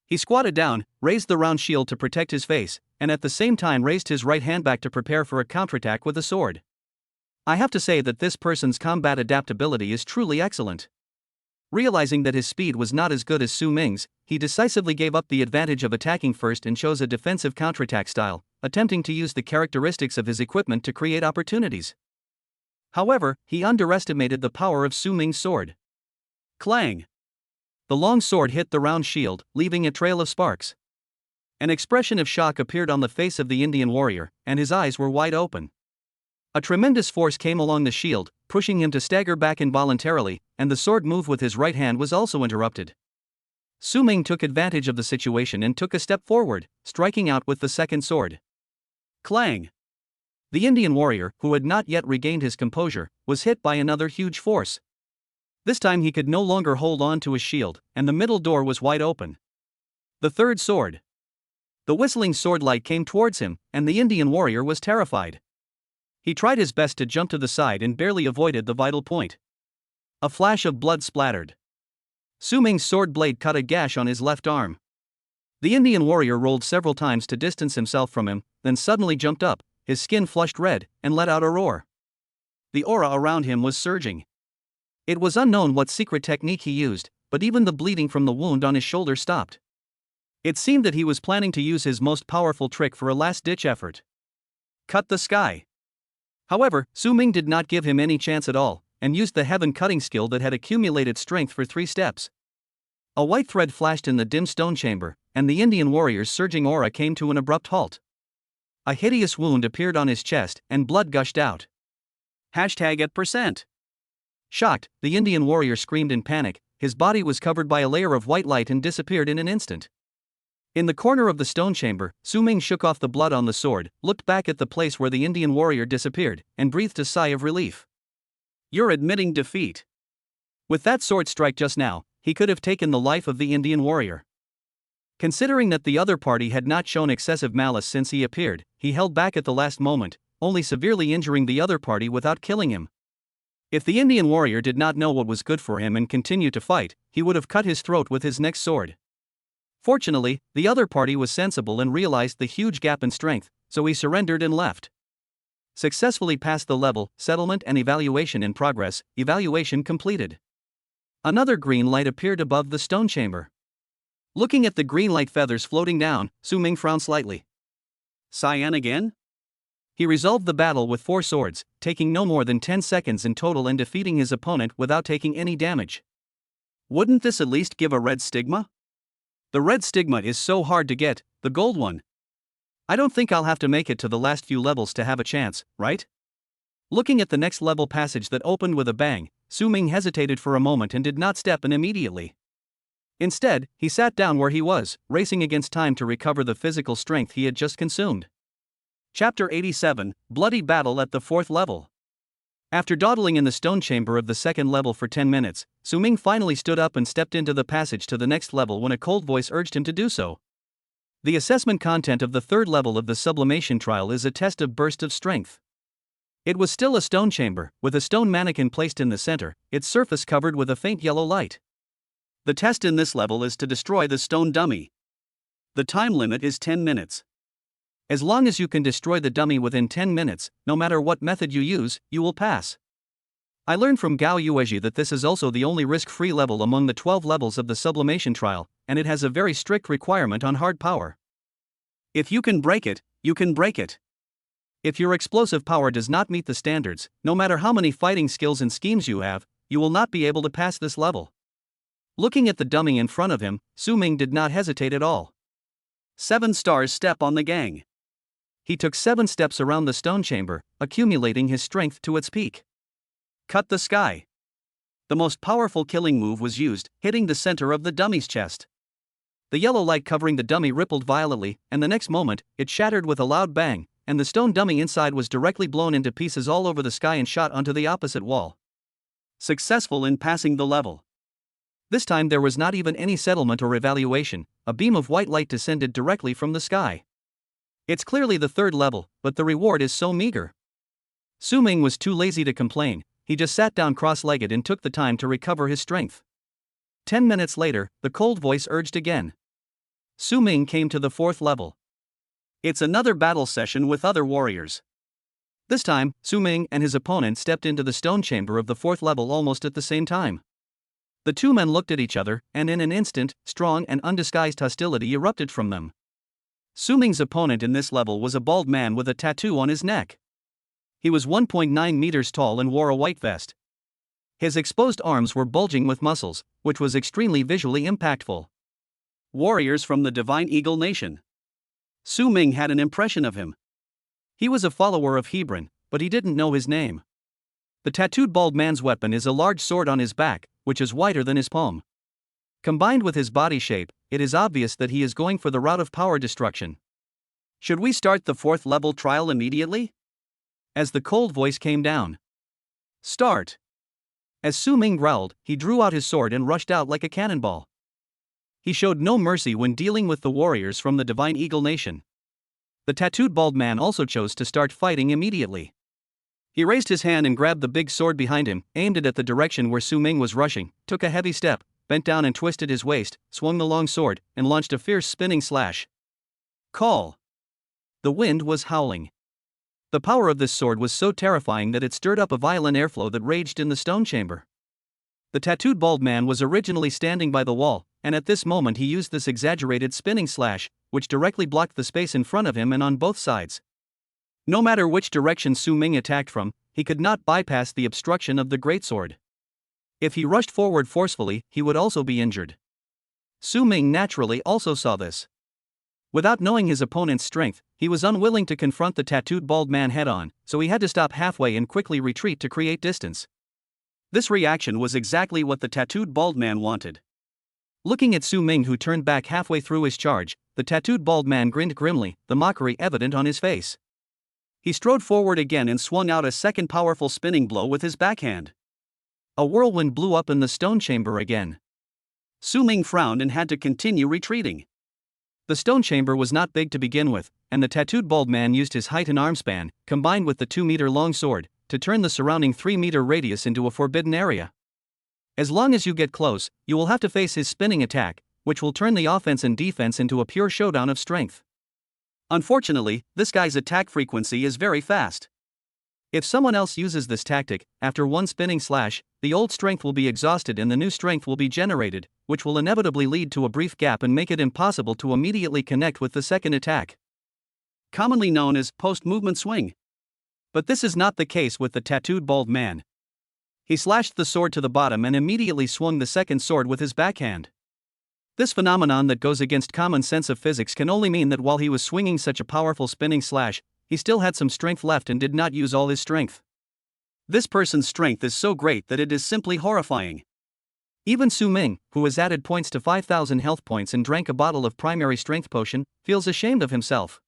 He squatted down, raised the round shield to protect his face, and at the same time raised his right hand back to prepare for a counterattack with a sword. I have to say that this person's combat adaptability is truly excellent. Realizing that his speed was not as good as Su Ming's, he decisively gave up the advantage of attacking first and chose a defensive counterattack style, attempting to use the characteristics of his equipment to create opportunities. However, he underestimated the power of Su Ming's sword. Clang! The long sword hit the round shield, leaving a trail of sparks. An expression of shock appeared on the face of the Indian warrior, and his eyes were wide open. A tremendous force came along the shield, pushing him to stagger back involuntarily, and the sword move with his right hand was also interrupted. Su Ming took advantage of the situation and took a step forward, striking out with the second sword. Clang! The Indian warrior, who had not yet regained his composure, was hit by another huge force. This time he could no longer hold on to his shield, and the middle door was wide open. The third sword. The whistling sword light came towards him, and the Indian warrior was terrified. He tried his best to jump to the side and barely avoided the vital point. A flash of blood splattered. Su Ming's sword blade cut a gash on his left arm. The Indian warrior rolled several times to distance himself from him, then suddenly jumped up, his skin flushed red, and let out a roar. The aura around him was surging. It was unknown what secret technique he used, but even the bleeding from the wound on his shoulder stopped. It seemed that he was planning to use his most powerful trick for a last-ditch effort. Cut the sky. However, Su Ming did not give him any chance at all, and used the heaven-cutting skill that had accumulated strength for 3 steps. A white thread flashed in the dim stone chamber, and the Indian warrior's surging aura came to an abrupt halt. A hideous wound appeared on his chest, and blood gushed out. #@%. Shocked, the Indian warrior screamed in panic, his body was covered by a layer of white light and disappeared in an instant. In the corner of the stone chamber, Su Ming shook off the blood on the sword, looked back at the place where the Indian warrior disappeared, and breathed a sigh of relief. You're admitting defeat. With that sword strike just now, he could have taken the life of the Indian warrior. Considering that the other party had not shown excessive malice since he appeared, he held back at the last moment, only severely injuring the other party without killing him. If the Indian warrior did not know what was good for him and continued to fight, he would have cut his throat with his next sword. Fortunately, the other party was sensible and realized the huge gap in strength, so he surrendered and left. Successfully passed the level, settlement and evaluation in progress, evaluation completed. Another green light appeared above the stone chamber. Looking at the green light feathers floating down, Su Ming frowned slightly. Xiang again? He resolved the battle with 4 swords, taking no more than 10 seconds in total and defeating his opponent without taking any damage. Wouldn't this at least give a red stigma? The red stigma is so hard to get, the gold one. I don't think I'll have to make it to the last few levels to have a chance, right? Looking at the next level passage that opened with a bang, Su Ming hesitated for a moment and did not step in immediately. Instead, he sat down where he was, racing against time to recover the physical strength he had just consumed. Chapter 87, Bloody Battle at the 4th level. After dawdling in the stone chamber of the 2nd level for 10 minutes, Su Ming finally stood up and stepped into the passage to the next level when a cold voice urged him to do so. The assessment content of the 3rd level of the sublimation trial is a test of burst of strength. It was still a stone chamber, with a stone mannequin placed in the center, its surface covered with a faint yellow light. The test in this level is to destroy the stone dummy. The time limit is 10 minutes. As long as you can destroy the dummy within 10 minutes, no matter what method you use, you will pass. I learned from Gao Yuezhi that this is also the only risk-free level among the 12 levels of the sublimation trial, and it has a very strict requirement on hard power. If you can break it, you can break it. If your explosive power does not meet the standards, no matter how many fighting skills and schemes you have, you will not be able to pass this level. Looking at the dummy in front of him, Su Ming did not hesitate at all. 7 stars step on the gang. He took 7 steps around the stone chamber, accumulating his strength to its peak. Cut the sky. The most powerful killing move was used, hitting the center of the dummy's chest. The yellow light covering the dummy rippled violently, and the next moment, it shattered with a loud bang, and the stone dummy inside was directly blown into pieces all over the sky and shot onto the opposite wall. Successful in passing the level. This time there was not even any settlement or evaluation, a beam of white light descended directly from the sky. It's clearly the 3rd level, but the reward is so meager. Su Ming was too lazy to complain, he just sat down cross-legged and took the time to recover his strength. 10 minutes later, the cold voice urged again. Su Ming came to the 4th level. It's another battle session with other warriors. This time, Su Ming and his opponent stepped into the stone chamber of the 4th level almost at the same time. The 2 men looked at each other, and in an instant, strong and undisguised hostility erupted from them. Su Ming's opponent in this level was a bald man with a tattoo on his neck. He was 1.9 meters tall and wore a white vest. His exposed arms were bulging with muscles, which was extremely visually impactful. Warriors from the Divine Eagle Nation. Su Ming had an impression of him. He was a follower of Hebron, but he didn't know his name. The tattooed bald man's weapon is a large sword on his back, which is wider than his palm. Combined with his body shape, it is obvious that he is going for the route of power destruction. Should we start the 4th level trial immediately? As the cold voice came down. Start. As Su Ming growled, he drew out his sword and rushed out like a cannonball. He showed no mercy when dealing with the warriors from the Divine Eagle Nation. The tattooed bald man also chose to start fighting immediately. He raised his hand and grabbed the big sword behind him, aimed it at the direction where Su Ming was rushing, took a heavy step, bent down and twisted his waist, swung the long sword, and launched a fierce spinning slash. Call. The wind was howling. The power of this sword was so terrifying that it stirred up a violent airflow that raged in the stone chamber. The tattooed bald man was originally standing by the wall, and at this moment he used this exaggerated spinning slash, which directly blocked the space in front of him and on both sides. No matter which direction Su Ming attacked from, he could not bypass the obstruction of the greatsword. If he rushed forward forcefully, he would also be injured. Su Ming naturally also saw this. Without knowing his opponent's strength, he was unwilling to confront the tattooed bald man head-on, so he had to stop halfway and quickly retreat to create distance. This reaction was exactly what the tattooed bald man wanted. Looking at Su Ming, who turned back halfway through his charge, the tattooed bald man grinned grimly, the mockery evident on his face. He strode forward again and swung out a second powerful spinning blow with his backhand. A whirlwind blew up in the stone chamber again. Su Ming frowned and had to continue retreating. The stone chamber was not big to begin with, and the tattooed bald man used his height and arm span, combined with the 2-meter-long sword, to turn the surrounding 3-meter radius into a forbidden area. As long as you get close, you will have to face his spinning attack, which will turn the offense and defense into a pure showdown of strength. Unfortunately, this guy's attack frequency is very fast. If someone else uses this tactic, after one spinning slash, the old strength will be exhausted and the new strength will be generated, which will inevitably lead to a brief gap and make it impossible to immediately connect with the second attack. Commonly known as post-movement swing. But this is not the case with the tattooed bald man. He slashed the sword to the bottom and immediately swung the second sword with his backhand. This phenomenon that goes against common sense of physics can only mean that while he was swinging such a powerful spinning slash, he still had some strength left and did not use all his strength. This person's strength is so great that it is simply horrifying. Even Su Ming, who has added points to 5,000 health points and drank a bottle of primary strength potion, feels ashamed of himself.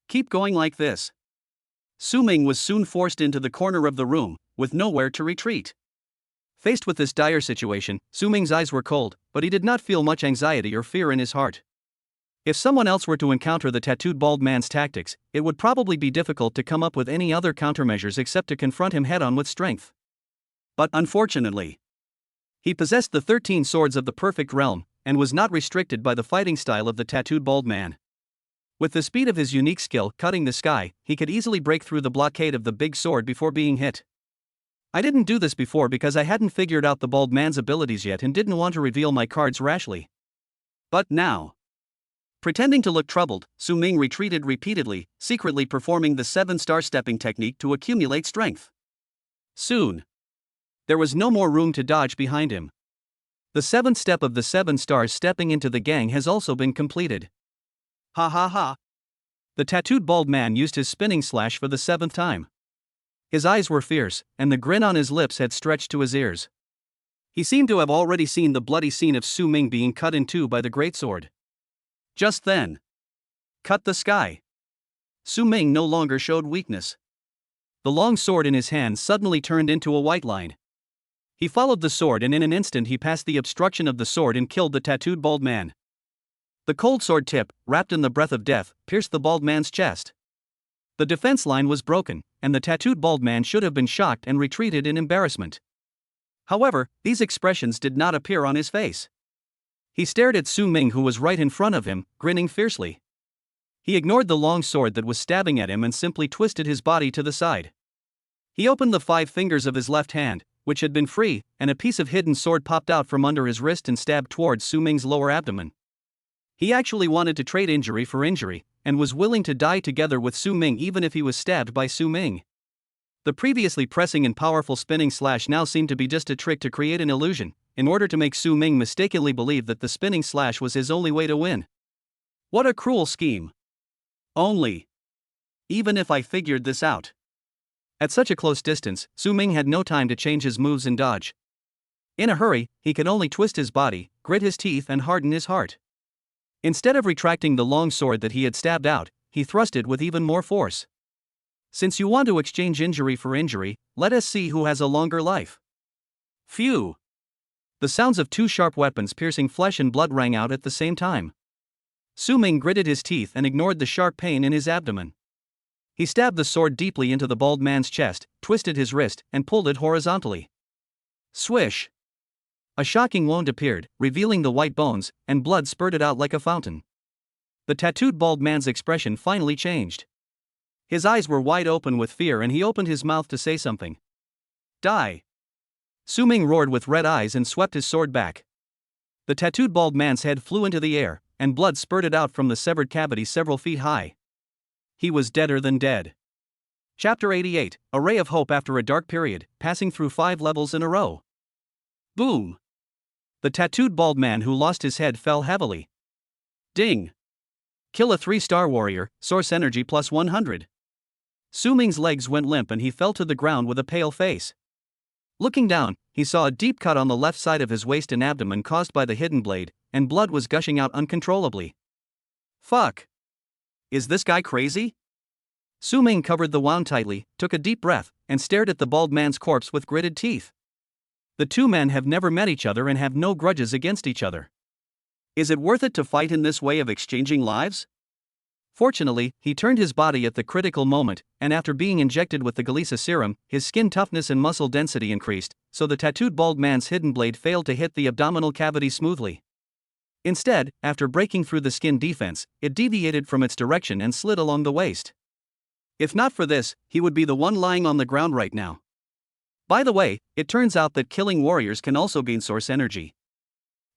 Keep going like this. Su Ming was soon forced into the corner of the room, with nowhere to retreat. Faced with this dire situation, Su Ming's eyes were cold, but he did not feel much anxiety or fear in his heart. If someone else were to encounter the tattooed bald man's tactics, it would probably be difficult to come up with any other countermeasures except to confront him head-on with strength. But unfortunately, he possessed the 13 swords of the perfect realm, and was not restricted by the fighting style of the tattooed bald man. With the speed of his unique skill, cutting the sky, he could easily break through the blockade of the big sword before being hit. I didn't do this before because I hadn't figured out the bald man's abilities yet and didn't want to reveal my cards rashly. But now, pretending to look troubled, Su Ming retreated repeatedly, secretly performing the 7-star stepping technique to accumulate strength. Soon, there was no more room to dodge behind him. The 7th step of the 7 stars stepping into the gang has also been completed. Ha ha ha. The tattooed bald man used his spinning slash for the 7th time. His eyes were fierce, and the grin on his lips had stretched to his ears. He seemed to have already seen the bloody scene of Su Ming being cut in two by the greatsword. Just then, cut the sky. Su Ming no longer showed weakness. The long sword in his hand suddenly turned into a white line. He followed the sword and in an instant he passed the obstruction of the sword and killed the tattooed bald man. The cold sword tip, wrapped in the breath of death, pierced the bald man's chest. The defense line was broken, and the tattooed bald man should have been shocked and retreated in embarrassment. However, these expressions did not appear on his face. He stared at Su Ming, who was right in front of him, grinning fiercely. He ignored the long sword that was stabbing at him and simply twisted his body to the side. He opened the 5 fingers of his left hand, which had been free, and a piece of hidden sword popped out from under his wrist and stabbed towards Su Ming's lower abdomen. He actually wanted to trade injury for injury, and was willing to die together with Su Ming even if he was stabbed by Su Ming. The previously pressing and powerful spinning slash now seemed to be just a trick to create an illusion, in order to make Su Ming mistakenly believe that the spinning slash was his only way to win. What a cruel scheme. Only, even if I figured this out. At such a close distance, Su Ming had no time to change his moves and dodge. In a hurry, he could only twist his body, grit his teeth and harden his heart. Instead of retracting the long sword that he had stabbed out, he thrust it with even more force. Since you want to exchange injury for injury, let us see who has a longer life. Phew! The sounds of 2 sharp weapons piercing flesh and blood rang out at the same time. Su Ming gritted his teeth and ignored the sharp pain in his abdomen. He stabbed the sword deeply into the bald man's chest, twisted his wrist, and pulled it horizontally. Swish! A shocking wound appeared, revealing the white bones, and blood spurted out like a fountain. The tattooed bald man's expression finally changed. His eyes were wide open with fear and he opened his mouth to say something. Die! Su Ming roared with red eyes and swept his sword back. The tattooed bald man's head flew into the air, and blood spurted out from the severed cavity several feet high. He was deader than dead. Chapter 88, A Ray of Hope After a Dark Period, passing through 5 levels in a row. Boom! The tattooed bald man who lost his head fell heavily. Ding! Kill a 3-star warrior, source energy plus 100. Su Ming's legs went limp and he fell to the ground with a pale face. Looking down, he saw a deep cut on the left side of his waist and abdomen caused by the hidden blade, and blood was gushing out uncontrollably. Fuck! Is this guy crazy? Su Ming covered the wound tightly, took a deep breath, and stared at the bald man's corpse with gritted teeth. The two men have never met each other and have no grudges against each other. Is it worth it to fight in this way of exchanging lives? Fortunately, he turned his body at the critical moment, and after being injected with the Galisa serum, his skin toughness and muscle density increased, so the tattooed bald man's hidden blade failed to hit the abdominal cavity smoothly. Instead, after breaking through the skin defense, it deviated from its direction and slid along the waist. If not for this, he would be the one lying on the ground right now. By the way, it turns out that killing warriors can also gain source energy.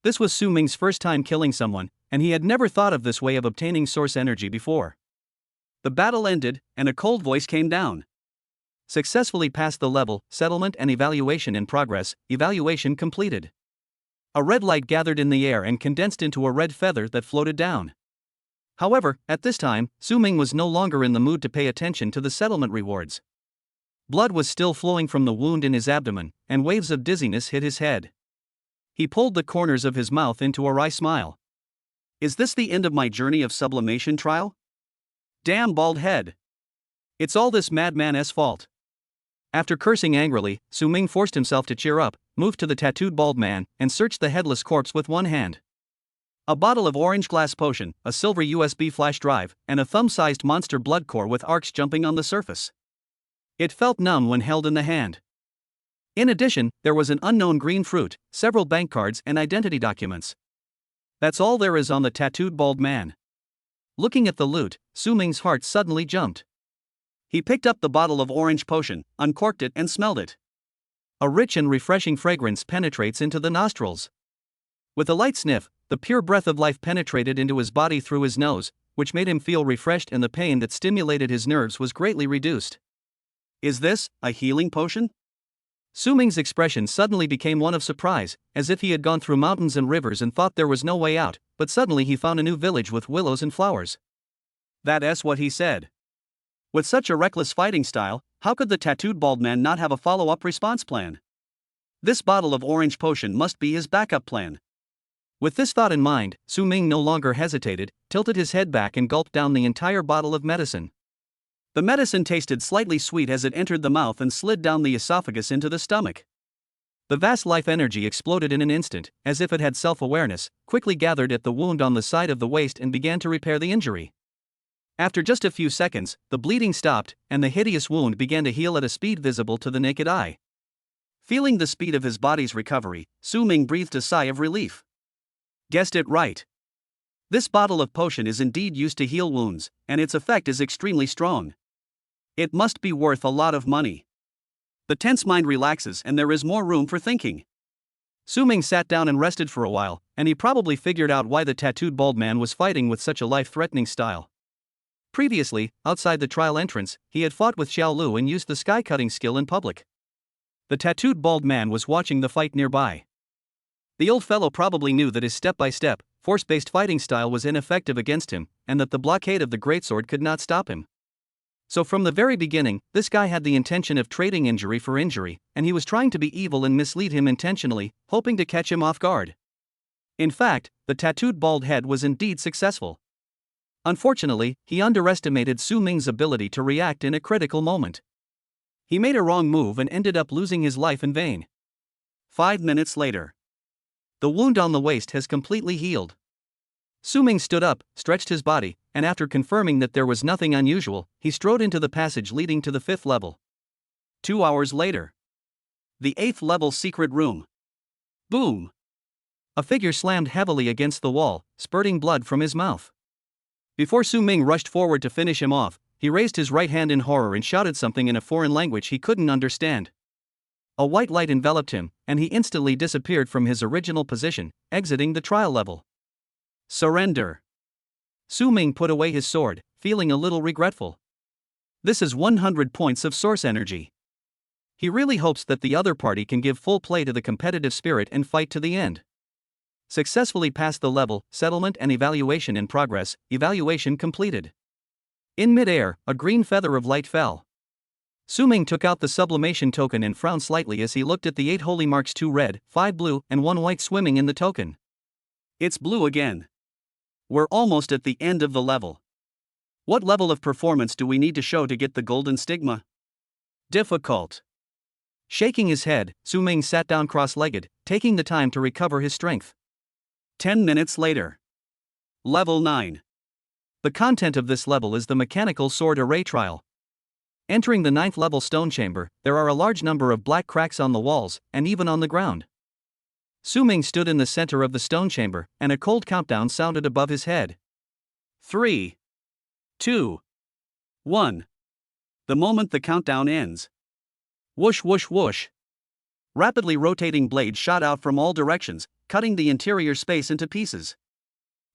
This was Su Ming's first time killing someone, and he had never thought of this way of obtaining source energy before. The battle ended, and a cold voice came down. Successfully passed the level, settlement and evaluation in progress, evaluation completed. A red light gathered in the air and condensed into a red feather that floated down. However, at this time, Su Ming was no longer in the mood to pay attention to the settlement rewards. Blood was still flowing from the wound in his abdomen, and waves of dizziness hit his head. He pulled the corners of his mouth into a wry smile. Is this the end of my journey of sublimation trial? Damn bald head. It's all this madman's fault. After cursing angrily, Su Ming forced himself to cheer up, moved to the tattooed bald man, and searched the headless corpse with one hand. A bottle of orange glass potion, a silver USB flash drive, and a thumb-sized monster blood core with arcs jumping on the surface. It felt numb when held in the hand. In addition, there was an unknown green fruit, several bank cards and identity documents. That's all there is on the tattooed bald man. Looking at the loot, Su Ming's heart suddenly jumped. He picked up the bottle of orange potion, uncorked it and smelled it. A rich and refreshing fragrance penetrates into the nostrils. With a light sniff, the pure breath of life penetrated into his body through his nose, which made him feel refreshed, and the pain that stimulated his nerves was greatly reduced. Is this a healing potion? Su Ming's expression suddenly became one of surprise, as if he had gone through mountains and rivers and thought there was no way out, but suddenly he found a new village with willows and flowers. That's what he said. With such a reckless fighting style, how could the tattooed bald man not have a follow-up response plan? This bottle of orange potion must be his backup plan. With this thought in mind, Su Ming no longer hesitated, tilted his head back and gulped down the entire bottle of medicine. The medicine tasted slightly sweet as it entered the mouth and slid down the esophagus into the stomach. The vast life energy exploded in an instant, as if it had self-awareness, quickly gathered at the wound on the side of the waist and began to repair the injury. After just a few seconds, the bleeding stopped, and the hideous wound began to heal at a speed visible to the naked eye. Feeling the speed of his body's recovery, Su Ming breathed a sigh of relief. Guessed it right. This bottle of potion is indeed used to heal wounds, and its effect is extremely strong. It must be worth a lot of money. The tense mind relaxes and there is more room for thinking. Su Ming sat down and rested for a while, and he probably figured out why the tattooed bald man was fighting with such a life-threatening style. Previously, outside the trial entrance, he had fought with Xiao Lu and used the sky-cutting skill in public. The tattooed bald man was watching the fight nearby. The old fellow probably knew that his step-by-step, force-based fighting style was ineffective against him, and that the blockade of the greatsword could not stop him. So from the very beginning, this guy had the intention of trading injury for injury, and he was trying to be evil and mislead him intentionally, hoping to catch him off guard. In fact, the tattooed bald head was indeed successful. Unfortunately, he underestimated Su Ming's ability to react in a critical moment. He made a wrong move and ended up losing his life in vain. 5 minutes later. The wound on the waist has completely healed. Su Ming stood up, stretched his body, and after confirming that there was nothing unusual, he strode into the passage leading to the 5th level. 2 hours later. The 8th level secret room. Boom! A figure slammed heavily against the wall, spurting blood from his mouth. Before Su Ming rushed forward to finish him off, he raised his right hand in horror and shouted something in a foreign language he couldn't understand. A white light enveloped him, and he instantly disappeared from his original position, exiting the trial level. Surrender. Su Ming put away his sword, feeling a little regretful. This is 100 points of source energy. He really hopes that the other party can give full play to the competitive spirit and fight to the end. Successfully passed the level, settlement and evaluation in progress, evaluation completed. In mid-air, a green feather of light fell. Su Ming took out the sublimation token and frowned slightly as he looked at the 8 holy marks, 2 red, 5 blue, and 1 white swimming in the token. It's blue again. We're almost at the end of the level. What level of performance do we need to show to get the golden stigma? Difficult. Shaking his head, Su Ming sat down cross-legged, taking the time to recover his strength. 10 minutes later. Level 9. The content of this level is the mechanical sword array trial. Entering the 9th level stone chamber, there are a large number of black cracks on the walls, and even on the ground. Su Ming stood in the center of the stone chamber, and a cold countdown sounded above his head. 3, 2, 1. The moment the countdown ends. Whoosh whoosh whoosh. Rapidly rotating blades shot out from all directions, cutting the interior space into pieces.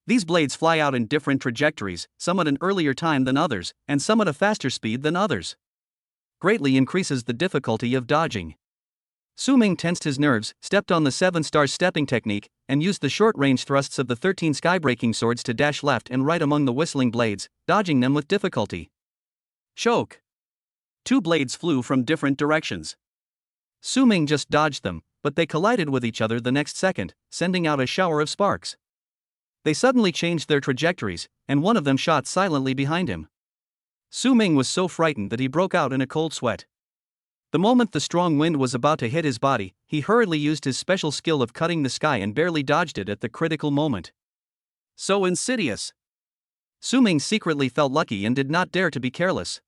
These blades fly out in different trajectories, some at an earlier time than others, and some at a faster speed than others. Greatly increases the difficulty of dodging. Su Ming tensed his nerves, stepped on the 7-star stepping technique, and used the short-range thrusts of the 13 skybreaking swords to dash left and right among the whistling blades, dodging them with difficulty. Choke. 2 blades flew from different directions. Su Ming just dodged them, but they collided with each other the next second, sending out a shower of sparks. They suddenly changed their trajectories, and one of them shot silently behind him. Su Ming was so frightened that he broke out in a cold sweat. The moment the strong wind was about to hit his body, he hurriedly used his special skill of cutting the sky and barely dodged it at the critical moment. So insidious. Su Ming secretly felt lucky and did not dare to be careless.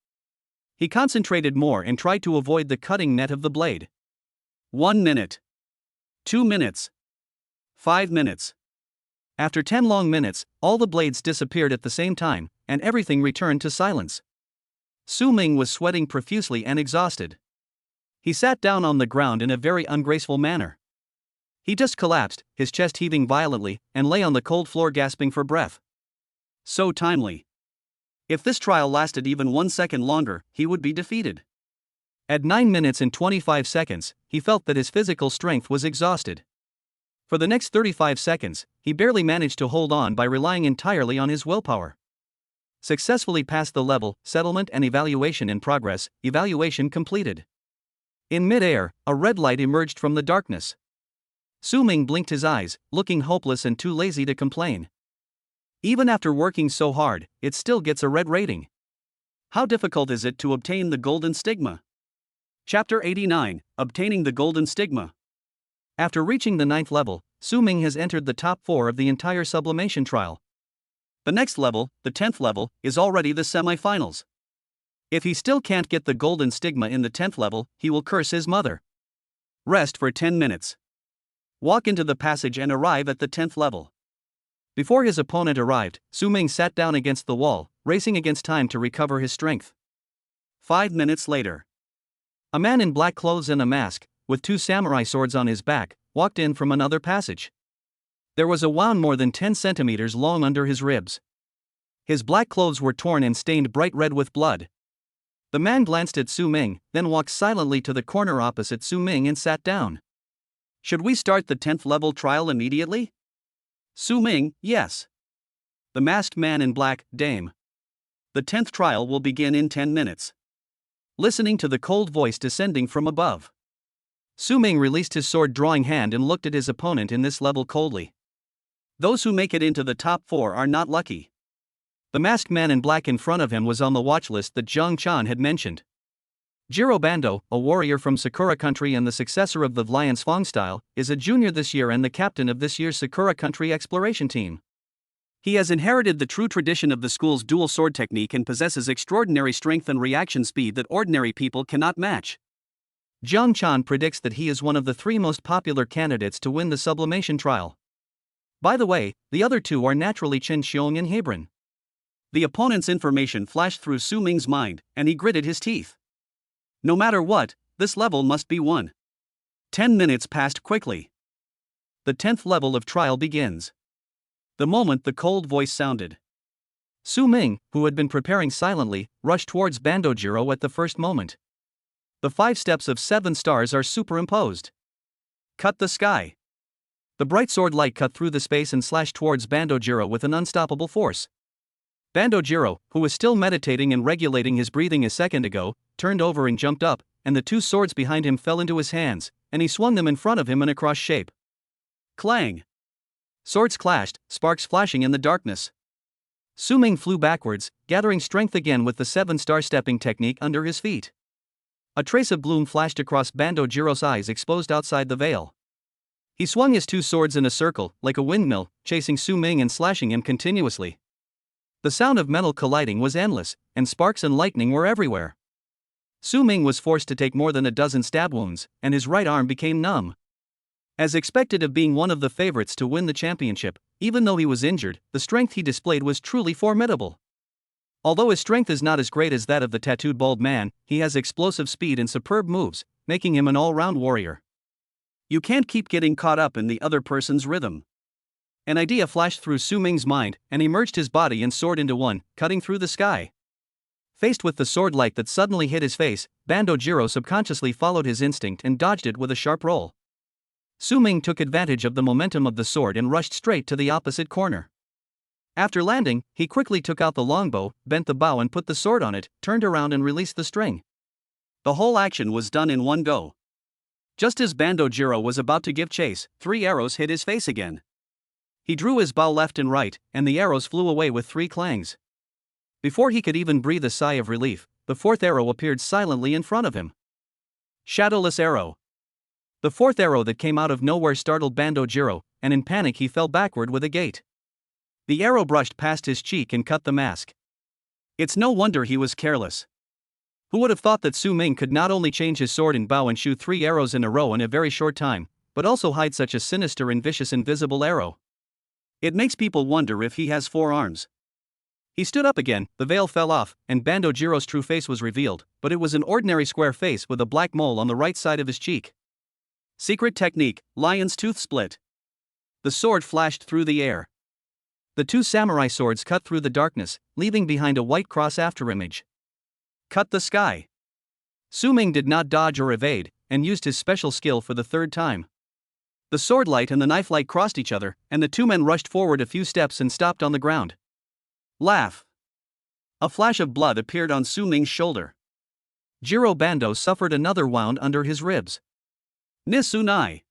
He concentrated more and tried to avoid the cutting net of the blade. 1 minute. 2 minutes. 5 minutes. After 10 long minutes, all the blades disappeared at the same time, and everything returned to silence. Su Ming was sweating profusely and exhausted. He sat down on the ground in a very ungraceful manner. He just collapsed, his chest heaving violently, and lay on the cold floor gasping for breath. So timely. If this trial lasted even 1 second longer, he would be defeated. At 9 minutes and 25 seconds, he felt that his physical strength was exhausted. For the next 35 seconds, he barely managed to hold on by relying entirely on his willpower. Successfully passed the level, settlement and evaluation in progress, evaluation completed. In mid-air, a red light emerged from the darkness. Su Ming blinked his eyes, looking hopeless and too lazy to complain. Even after working so hard, it still gets a red rating. How difficult is it to obtain the golden stigma? Chapter 89, Obtaining the Golden Stigma. After reaching the 9th level, Su Ming has entered the top 4 of the entire sublimation trial. The next level, the 10th level, is already the semi-finals. If he still can't get the golden stigma in the 10th level, he will curse his mother. Rest for 10 minutes. Walk into the passage and arrive at the 10th level. Before his opponent arrived, Su Ming sat down against the wall, racing against time to recover his strength. 5 minutes later. A man in black clothes and a mask, with 2 samurai swords on his back, walked in from another passage. There was a wound more than 10 centimeters long under his ribs. His black clothes were torn and stained bright red with blood. The man glanced at Su Ming, then walked silently to the corner opposite Su Ming and sat down. Should we start the 10th level trial immediately? Su Ming, yes. The masked man in black, Dame. The 10th trial will begin in 10 minutes. Listening to the cold voice descending from above, Su Ming released his sword-drawing hand and looked at his opponent in this level coldly. Those who make it into the top 4 are not lucky. The masked man in black in front of him was on the watch list that Zhang Chan had mentioned. Jiro Bando, a warrior from Sakura Country and the successor of the Lions Fong style, is a junior this year and the captain of this year's Sakura Country exploration team. He has inherited the true tradition of the school's dual sword technique and possesses extraordinary strength and reaction speed that ordinary people cannot match. Zhang Chan predicts that he is one of the 3 most popular candidates to win the sublimation trial. By the way, the other 2 are naturally Chen Xiong and Hebron. The opponent's information flashed through Su Ming's mind, and he gritted his teeth. No matter what, this level must be won. 10 minutes passed quickly. The 10th level of trial begins. The moment the cold voice sounded, Su Ming, who had been preparing silently, rushed towards Bandojiro at the first moment. The 5 steps of 7 stars are superimposed. Cut the sky. The bright sword light cut through the space and slashed towards Bandojiro with an unstoppable force. Bandojiro, who was still meditating and regulating his breathing a second ago, turned over and jumped up, and the 2 swords behind him fell into his hands, and he swung them in front of him in a cross shape. Clang! Swords clashed, sparks flashing in the darkness. Su Ming flew backwards, gathering strength again with the 7-star stepping technique under his feet. A trace of gloom flashed across Bandojiro's eyes exposed outside the veil. He swung his 2 swords in a circle, like a windmill, chasing Su Ming and slashing him continuously. The sound of metal colliding was endless, and sparks and lightning were everywhere. Su Ming was forced to take more than a dozen stab wounds, and his right arm became numb. As expected of being one of the favorites to win the championship, even though he was injured, the strength he displayed was truly formidable. Although his strength is not as great as that of the tattooed bald man, he has explosive speed and superb moves, making him an all-round warrior. You can't keep getting caught up in the other person's rhythm. An idea flashed through Su Ming's mind, and he merged his body and sword into one, cutting through the sky. Faced with the sword light that suddenly hit his face, Bandojiro subconsciously followed his instinct and dodged it with a sharp roll. Su Ming took advantage of the momentum of the sword and rushed straight to the opposite corner. After landing, he quickly took out the longbow, bent the bow and put the sword on it, turned around and released the string. The whole action was done in one go. Just as Bandojiro was about to give chase, 3 arrows hit his face again. He drew his bow left and right, and the arrows flew away with 3 clangs. Before he could even breathe a sigh of relief, the 4th arrow appeared silently in front of him. Shadowless arrow. The 4th arrow that came out of nowhere startled Bandojiro, and in panic he fell backward with a gait. The arrow brushed past his cheek and cut the mask. It's no wonder he was careless. Who would have thought that Su Ming could not only change his sword and bow and shoot 3 arrows in a row in a very short time, but also hide such a sinister and vicious invisible arrow? It makes people wonder if he has 4 arms. He stood up again, the veil fell off, and Bandojiro's true face was revealed, but it was an ordinary square face with a black mole on the right side of his cheek. Secret technique, lion's tooth split. The sword flashed through the air. The 2 samurai swords cut through the darkness, leaving behind a white cross afterimage. Cut the sky. Su Ming did not dodge or evade, and used his special skill for the 3rd time. The sword light and the knife light crossed each other, and the 2 men rushed forward a few steps and stopped on the ground. Laugh. A flash of blood appeared on Su Ming's shoulder. Jiro Bando suffered another wound under his ribs. Nisunai.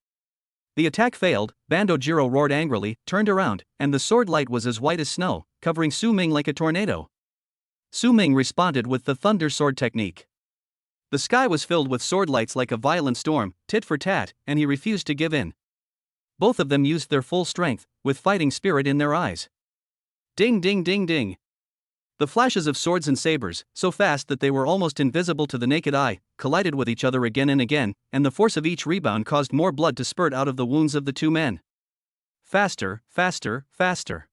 The attack failed, Bandojiro roared angrily, turned around, and the sword light was as white as snow, covering Su Ming like a tornado. Su Ming responded with the thunder sword technique. The sky was filled with sword lights like a violent storm, tit for tat, and he refused to give in. Both of them used their full strength, with fighting spirit in their eyes. Ding ding ding ding. The flashes of swords and sabers, so fast that they were almost invisible to the naked eye, collided with each other again and again, and the force of each rebound caused more blood to spurt out of the wounds of the 2 men. Faster, faster, faster.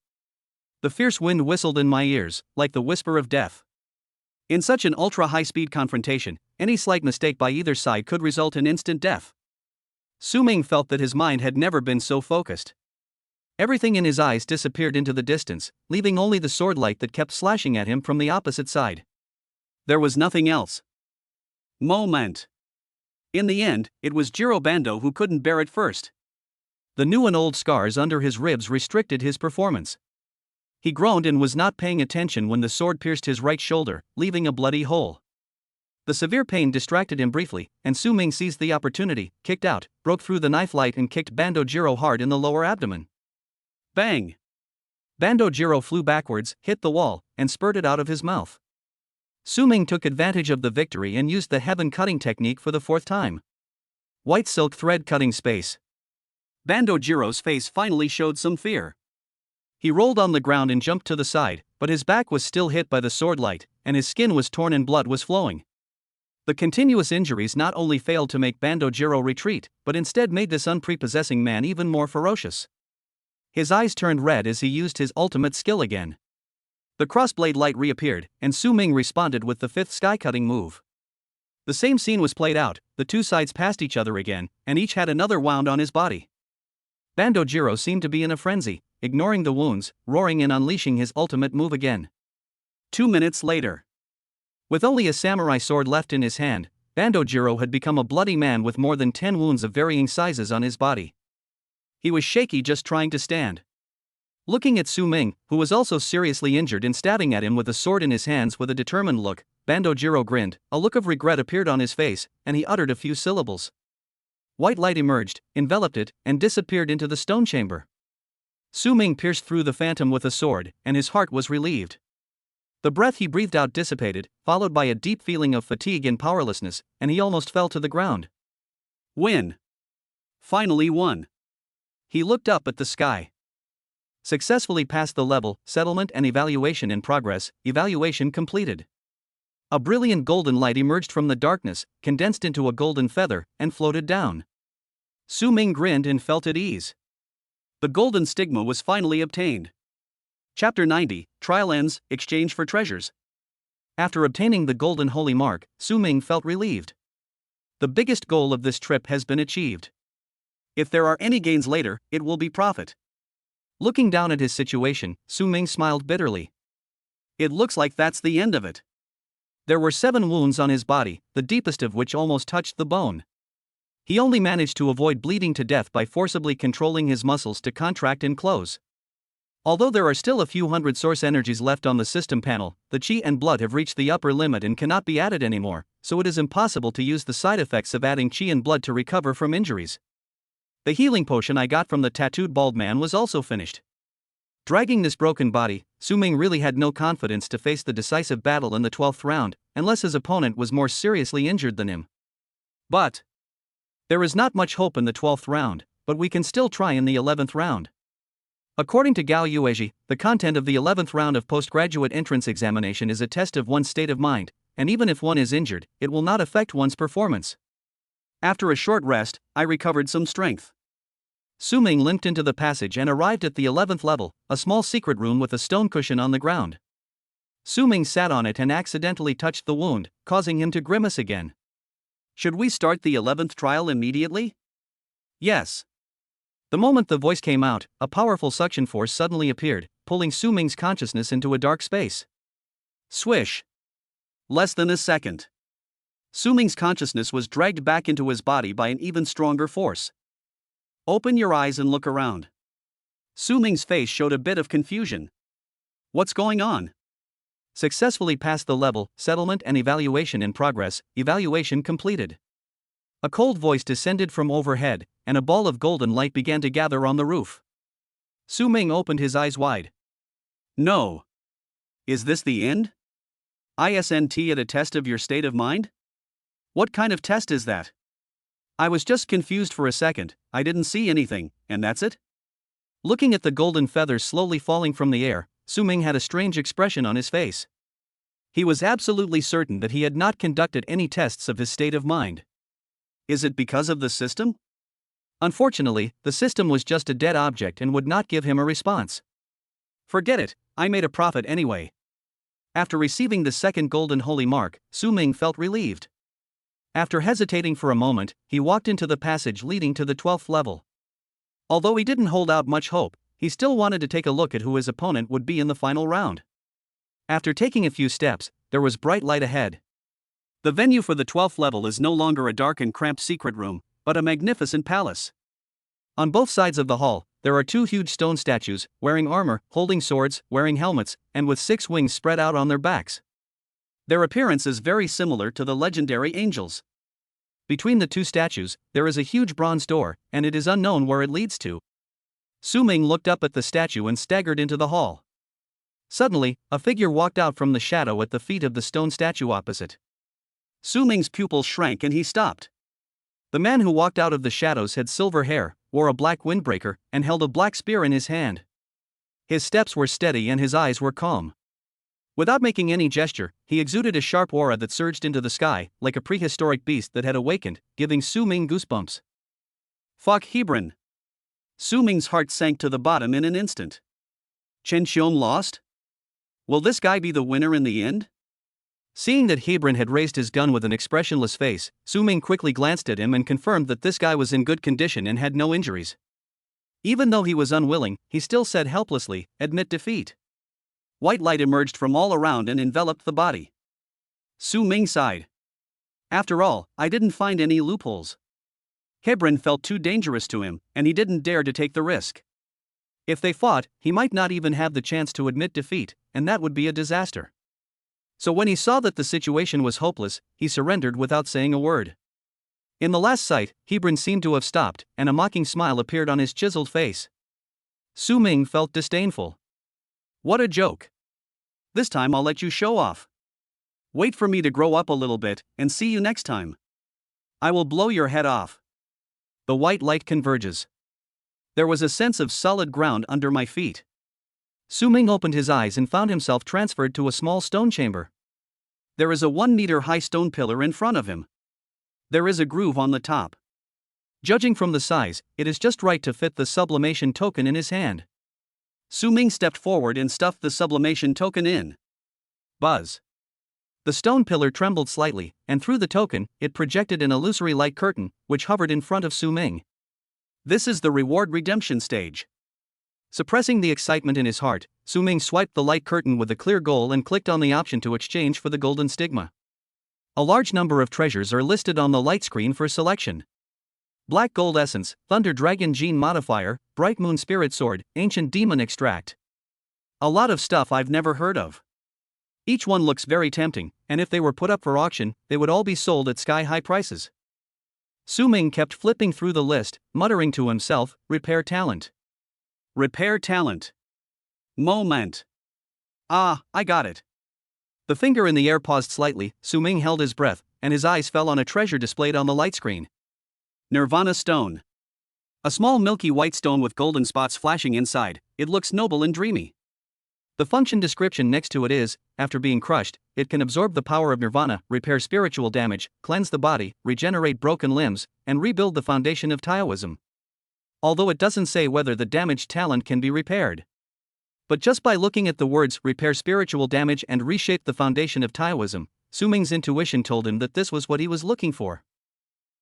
The fierce wind whistled in my ears, like the whisper of death. In such an ultra-high-speed confrontation, any slight mistake by either side could result in instant death. Su Ming felt that his mind had never been so focused. Everything in his eyes disappeared into the distance, leaving only the sword light that kept slashing at him from the opposite side. There was nothing else. Moment. In the end, it was Jiro Bando who couldn't bear it first. The new and old scars under his ribs restricted his performance. He groaned and was not paying attention when the sword pierced his right shoulder, leaving a bloody hole. The severe pain distracted him briefly, and Su Ming seized the opportunity, kicked out, broke through the knife light and kicked Bandojiro hard in the lower abdomen. Bang! Bandojiro flew backwards, hit the wall, and spurted out of his mouth. Su Ming took advantage of the victory and used the heaven cutting technique for the 4th time. White silk thread cutting space. Bandojiro's face finally showed some fear. He rolled on the ground and jumped to the side, but his back was still hit by the sword light, and his skin was torn and blood was flowing. The continuous injuries not only failed to make Bandojiro retreat, but instead made this unprepossessing man even more ferocious. His eyes turned red as he used his ultimate skill again. The crossblade light reappeared, and Su Ming responded with the 5th sky-cutting move. The same scene was played out, the 2 sides passed each other again, and each had another wound on his body. Bandojiro seemed to be in a frenzy, ignoring the wounds, roaring and unleashing his ultimate move again. 2 minutes later. With only a samurai sword left in his hand, Bandojiro had become a bloody man with more than 10 wounds of varying sizes on his body. He was shaky just trying to stand. Looking at Su Ming, who was also seriously injured and stabbing at him with a sword in his hands with a determined look, Bandojiro grinned, a look of regret appeared on his face, and he uttered a few syllables. White light emerged, enveloped it, and disappeared into the stone chamber. Su Ming pierced through the phantom with a sword, and his heart was relieved. The breath he breathed out dissipated, followed by a deep feeling of fatigue and powerlessness, and he almost fell to the ground. Win. Finally won. He looked up at the sky. Successfully passed the level, settlement and evaluation in progress, evaluation completed. A brilliant golden light emerged from the darkness, condensed into a golden feather, and floated down. Su Ming grinned and felt at ease. The golden stigma was finally obtained. Chapter 90, Trial ends, exchange for treasures. After obtaining the golden holy mark, Su Ming felt relieved. The biggest goal of this trip has been achieved. If there are any gains later, it will be profit. Looking down at his situation, Su Ming smiled bitterly. It looks like that's the end of it. There were 7 wounds on his body, the deepest of which almost touched the bone. He only managed to avoid bleeding to death by forcibly controlling his muscles to contract and close. Although there are still a few hundred source energies left on the system panel, the chi and blood have reached the upper limit and cannot be added anymore, so it is impossible to use the side effects of adding chi and blood to recover from injuries. The healing potion I got from the tattooed bald man was also finished. Dragging this broken body, Su Ming really had no confidence to face the decisive battle in the 12th round, unless his opponent was more seriously injured than him. But there is not much hope in the 12th round, but we can still try in the 11th round. According to Gao Yueji, the content of the 11th round of postgraduate entrance examination is a test of one's state of mind, and even if one is injured, it will not affect one's performance. After a short rest, I recovered some strength. Su Ming limped into the passage and arrived at the 11th level, a small secret room with a stone cushion on the ground. Su Ming sat on it and accidentally touched the wound, causing him to grimace again. Should we start the 11th trial immediately? Yes. The moment the voice came out, a powerful suction force suddenly appeared, pulling Su Ming's consciousness into a dark space. Swish. Less than a second. Su Ming's consciousness was dragged back into his body by an even stronger force. Open your eyes and look around. Su Ming's face showed a bit of confusion. What's going on? Successfully passed the level, settlement and evaluation in progress, evaluation completed. A cold voice descended from overhead, and a ball of golden light began to gather on the roof. Su Ming opened his eyes wide. No. Is this the end? Isn't it a test of your state of mind? What kind of test is that? I was just confused for a second, I didn't see anything, and that's it? Looking at the golden feathers slowly falling from the air, Su Ming had a strange expression on his face. He was absolutely certain that he had not conducted any tests of his state of mind. Is it because of the system? Unfortunately, the system was just a dead object and would not give him a response. Forget it, I made a profit anyway. After receiving the second golden holy mark, Su Ming felt relieved. After hesitating for a moment, he walked into the passage leading to the 12th level. Although he didn't hold out much hope, he still wanted to take a look at who his opponent would be in the final round. After taking a few steps, there was bright light ahead. The venue for the 12th level is no longer a dark and cramped secret room, but a magnificent palace. On both sides of the hall, there are 2 huge stone statues, wearing armor, holding swords, wearing helmets, and with 6 wings spread out on their backs. Their appearance is very similar to the legendary angels. Between the 2 statues, there is a huge bronze door, and it is unknown where it leads to. Su Ming looked up at the statue and staggered into the hall. Suddenly, a figure walked out from the shadow at the feet of the stone statue opposite. Su Ming's pupils shrank and he stopped. The man who walked out of the shadows had silver hair, wore a black windbreaker, and held a black spear in his hand. His steps were steady and his eyes were calm. Without making any gesture, he exuded a sharp aura that surged into the sky, like a prehistoric beast that had awakened, giving Su Ming goosebumps. Fuck Hebron. Su Ming's heart sank to the bottom in an instant. Chen Xiong lost? Will this guy be the winner in the end? Seeing that Hebron had raised his gun with an expressionless face, Su Ming quickly glanced at him and confirmed that this guy was in good condition and had no injuries. Even though he was unwilling, he still said helplessly, "Admit defeat." White light emerged from all around and enveloped the body. Su Ming sighed. After all, I didn't find any loopholes. Hebron felt too dangerous to him, and he didn't dare to take the risk. If they fought, he might not even have the chance to admit defeat, and that would be a disaster. So when he saw that the situation was hopeless, he surrendered without saying a word. In the last sight, Hebron seemed to have stopped, and a mocking smile appeared on his chiseled face. Su Ming felt disdainful. What a joke. This time I'll let you show off. Wait for me to grow up a little bit, and see you next time. I will blow your head off. The white light converges. There was a sense of solid ground under my feet. Su Ming opened his eyes and found himself transferred to a small stone chamber. There is a 1-meter-high stone pillar in front of him. There is a groove on the top. Judging from the size, it is just right to fit the sublimation token in his hand. Su Ming stepped forward and stuffed the sublimation token in. Buzz. The stone pillar trembled slightly, and through the token, it projected an illusory light curtain, which hovered in front of Su Ming. This is the reward redemption stage. Suppressing the excitement in his heart, Su Ming swiped the light curtain with a clear goal and clicked on the option to exchange for the golden stigma. A large number of treasures are listed on the light screen for selection. Black Gold Essence, Thunder Dragon Gene Modifier, Bright Moon Spirit Sword, Ancient Demon Extract. A lot of stuff I've never heard of. Each one looks very tempting, and if they were put up for auction, they would all be sold at sky-high prices. Su Ming kept flipping through the list, muttering to himself, repair talent. Repair talent. Moment. Ah, I got it. The finger in the air paused slightly. Su Ming held his breath, and his eyes fell on a treasure displayed on the light screen. Nirvana Stone. A small milky white stone with golden spots flashing inside. It looks noble and dreamy. The function description next to it is, after being crushed, it can absorb the power of Nirvana, repair spiritual damage, cleanse the body, regenerate broken limbs, and rebuild the foundation of Taoism. Although it doesn't say whether the damaged talent can be repaired. But just by looking at the words repair spiritual damage and reshape the foundation of Taoism, Su Ming's intuition told him that this was what he was looking for.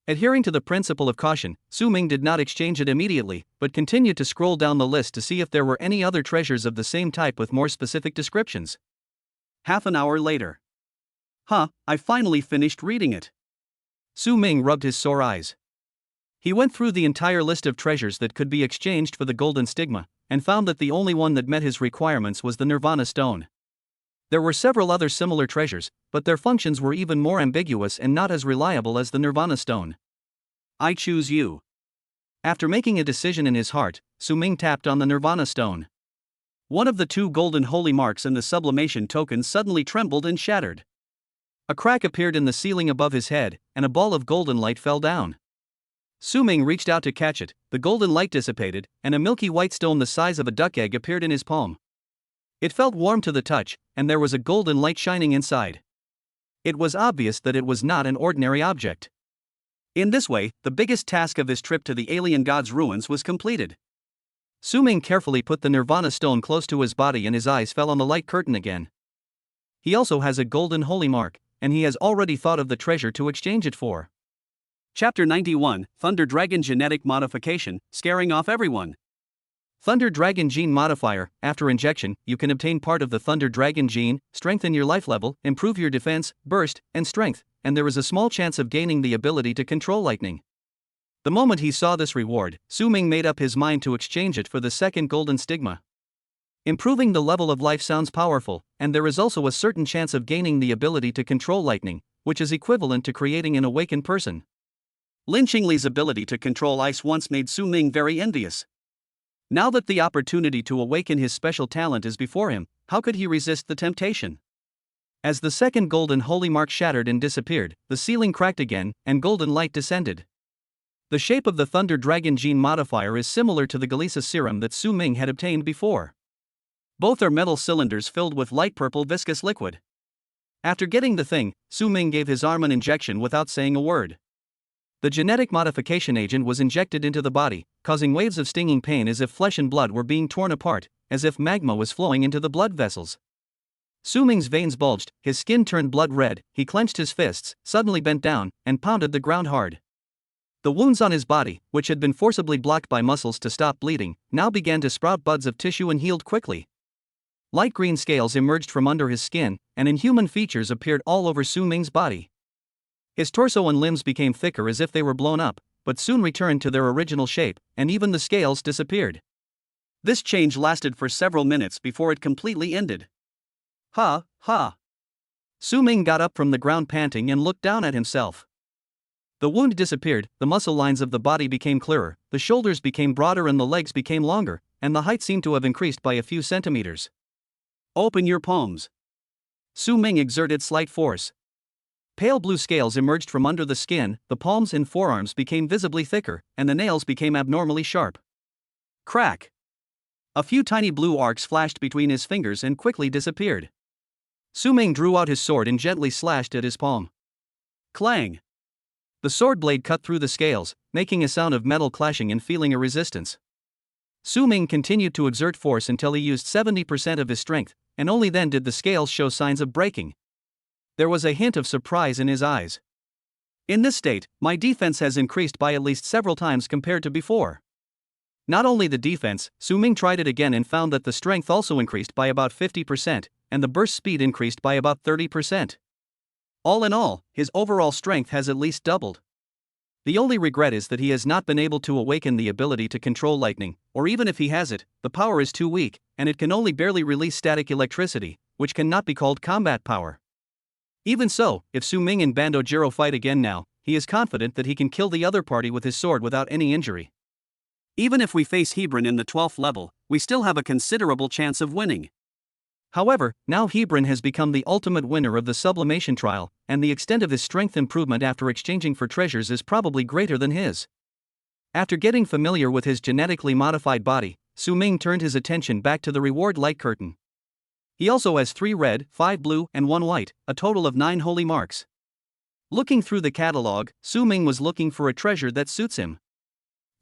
Adhering to the principle of caution, Su Ming did not exchange it immediately, but continued to scroll down the list to see if there were any other treasures of the same type with more specific descriptions. Half an hour later. I finally finished reading it. Su Ming rubbed his sore eyes. He went through the entire list of treasures that could be exchanged for the golden stigma, and found that the only one that met his requirements was the Nirvana Stone. There were several other similar treasures, but their functions were even more ambiguous and not as reliable as the Nirvana Stone. I choose you. After making a decision in his heart, Su Ming tapped on the Nirvana Stone. One of the two golden holy marks in the sublimation token suddenly trembled and shattered. A crack appeared in the ceiling above his head, and a ball of golden light fell down. Su Ming reached out to catch it, the golden light dissipated, and a milky white stone the size of a duck egg appeared in his palm. It felt warm to the touch, and there was a golden light shining inside. It was obvious that it was not an ordinary object. In this way, the biggest task of his trip to the alien god's ruins was completed. Su Ming carefully put the Nirvana Stone close to his body and his eyes fell on the light curtain again. He also has a golden holy mark, and he has already thought of the treasure to exchange it for. Chapter 91, Thunder Dragon Genetic Modification, Scaring Off Everyone. Thunder Dragon Gene Modifier. After injection, you can obtain part of the Thunder Dragon gene, strengthen your life level, improve your defense, burst, and strength, and there is a small chance of gaining the ability to control lightning. The moment he saw this reward, Su Ming made up his mind to exchange it for the second golden stigma. Improving the level of life sounds powerful, and there is also a certain chance of gaining the ability to control lightning, which is equivalent to creating an awakened person. Lin Qingli's ability to control ice once made Su Ming very envious. Now that the opportunity to awaken his special talent is before him, how could he resist the temptation? As the second golden holy mark shattered and disappeared, the ceiling cracked again, and golden light descended. The shape of the Thunder Dragon Gene Modifier is similar to the Galisa serum that Su Ming had obtained before. Both are metal cylinders filled with light purple viscous liquid. After getting the thing, Su Ming gave his arm an injection without saying a word. The genetic modification agent was injected into the body, causing waves of stinging pain as if flesh and blood were being torn apart, as if magma was flowing into the blood vessels. Su Ming's veins bulged, his skin turned blood red, he clenched his fists, suddenly bent down, and pounded the ground hard. The wounds on his body, which had been forcibly blocked by muscles to stop bleeding, now began to sprout buds of tissue and healed quickly. Light green scales emerged from under his skin, and inhuman features appeared all over Su Ming's body. His torso and limbs became thicker as if they were blown up, but soon returned to their original shape, and even the scales disappeared. This change lasted for several minutes before it completely ended. Ha. Su Ming got up from the ground panting and looked down at himself. The wound disappeared, the muscle lines of the body became clearer, the shoulders became broader and the legs became longer, and the height seemed to have increased by a few centimeters. Open your palms. Su Ming exerted slight force. Pale blue scales emerged from under the skin, the palms and forearms became visibly thicker, and the nails became abnormally sharp. Crack! A few tiny blue arcs flashed between his fingers and quickly disappeared. Su Ming drew out his sword and gently slashed at his palm. Clang! The sword blade cut through the scales, making a sound of metal clashing and feeling a resistance. Su Ming continued to exert force until he used 70% of his strength, and only then did the scales show signs of breaking. There was a hint of surprise in his eyes. In this state, my defense has increased by at least several times compared to before. Not only the defense, Su Ming tried it again and found that the strength also increased by about 50%, and the burst speed increased by about 30%. All in all, his overall strength has at least doubled. The only regret is that he has not been able to awaken the ability to control lightning, or even if he has it, the power is too weak, and it can only barely release static electricity, which cannot be called combat power. Even so, if Su Ming and Bandojiro fight again now, he is confident that he can kill the other party with his sword without any injury. Even if we face Hebron in the 12th level, we still have a considerable chance of winning. However, now Hebron has become the ultimate winner of the sublimation trial, and the extent of his strength improvement after exchanging for treasures is probably greater than his. After getting familiar with his genetically modified body, Su Ming turned his attention back to the reward light curtain. He also has 3 red, 5 blue, and 1 white, a total of 9 holy marks. Looking through the catalog, Su Ming was looking for a treasure that suits him.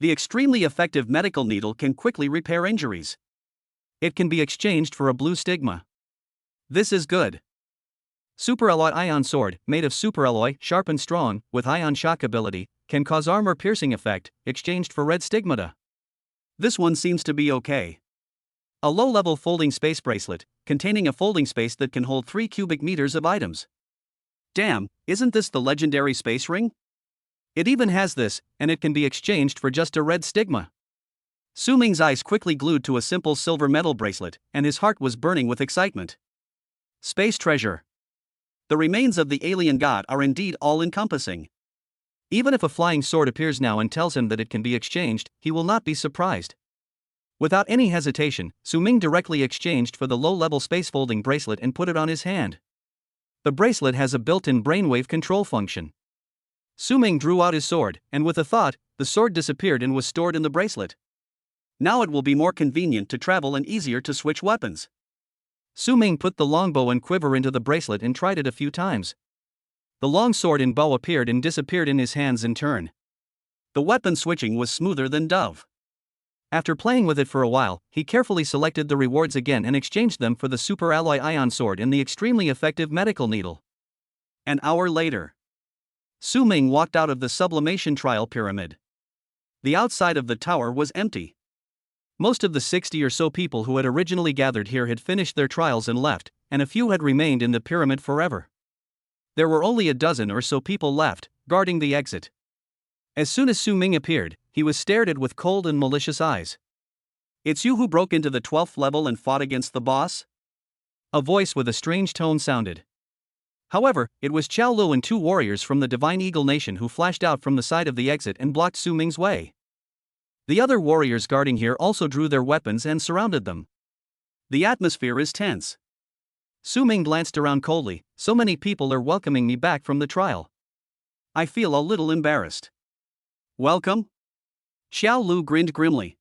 The extremely effective medical needle can quickly repair injuries. It can be exchanged for a blue stigma. This is good. Superalloy ion sword, made of superalloy, sharp and strong, with ion shock ability, can cause armor-piercing effect, exchanged for red stigmata. This one seems to be okay. A low-level folding space bracelet, containing a folding space that can hold 3 cubic meters of items. Damn, isn't this the legendary space ring? It even has this, and it can be exchanged for just a red stigma. Su Ming's eyes quickly glued to a simple silver metal bracelet, and his heart was burning with excitement. Space treasure. The remains of the alien god are indeed all-encompassing. Even if a flying sword appears now and tells him that it can be exchanged, he will not be surprised. Without any hesitation, Su Ming directly exchanged for the low-level space-folding bracelet and put it on his hand. The bracelet has a built-in brainwave control function. Su Ming drew out his sword, and with a thought, the sword disappeared and was stored in the bracelet. Now it will be more convenient to travel and easier to switch weapons. Su Ming put the longbow and quiver into the bracelet and tried it a few times. The long sword and bow appeared and disappeared in his hands in turn. The weapon switching was smoother than dove. After playing with it for a while, he carefully selected the rewards again and exchanged them for the super alloy ion sword and the extremely effective medical needle. An hour later, Su Ming walked out of the sublimation trial pyramid. The outside of the tower was empty. Most of the 60 or so people who had originally gathered here had finished their trials and left, and a few had remained in the pyramid forever. There were only a dozen or so people left, guarding the exit. As soon as Su Ming appeared, he was stared at with cold and malicious eyes. "It's you who broke into the 12th level and fought against the boss?" A voice with a strange tone sounded. However, it was Xiao Lu and 2 warriors from the Divine Eagle Nation who flashed out from the side of the exit and blocked Su Ming's way. The other warriors guarding here also drew their weapons and surrounded them. The atmosphere is tense. Su Ming glanced around coldly. So many people are welcoming me back from the trial. I feel a little embarrassed. Welcome? Xiao Lu grinned grimly.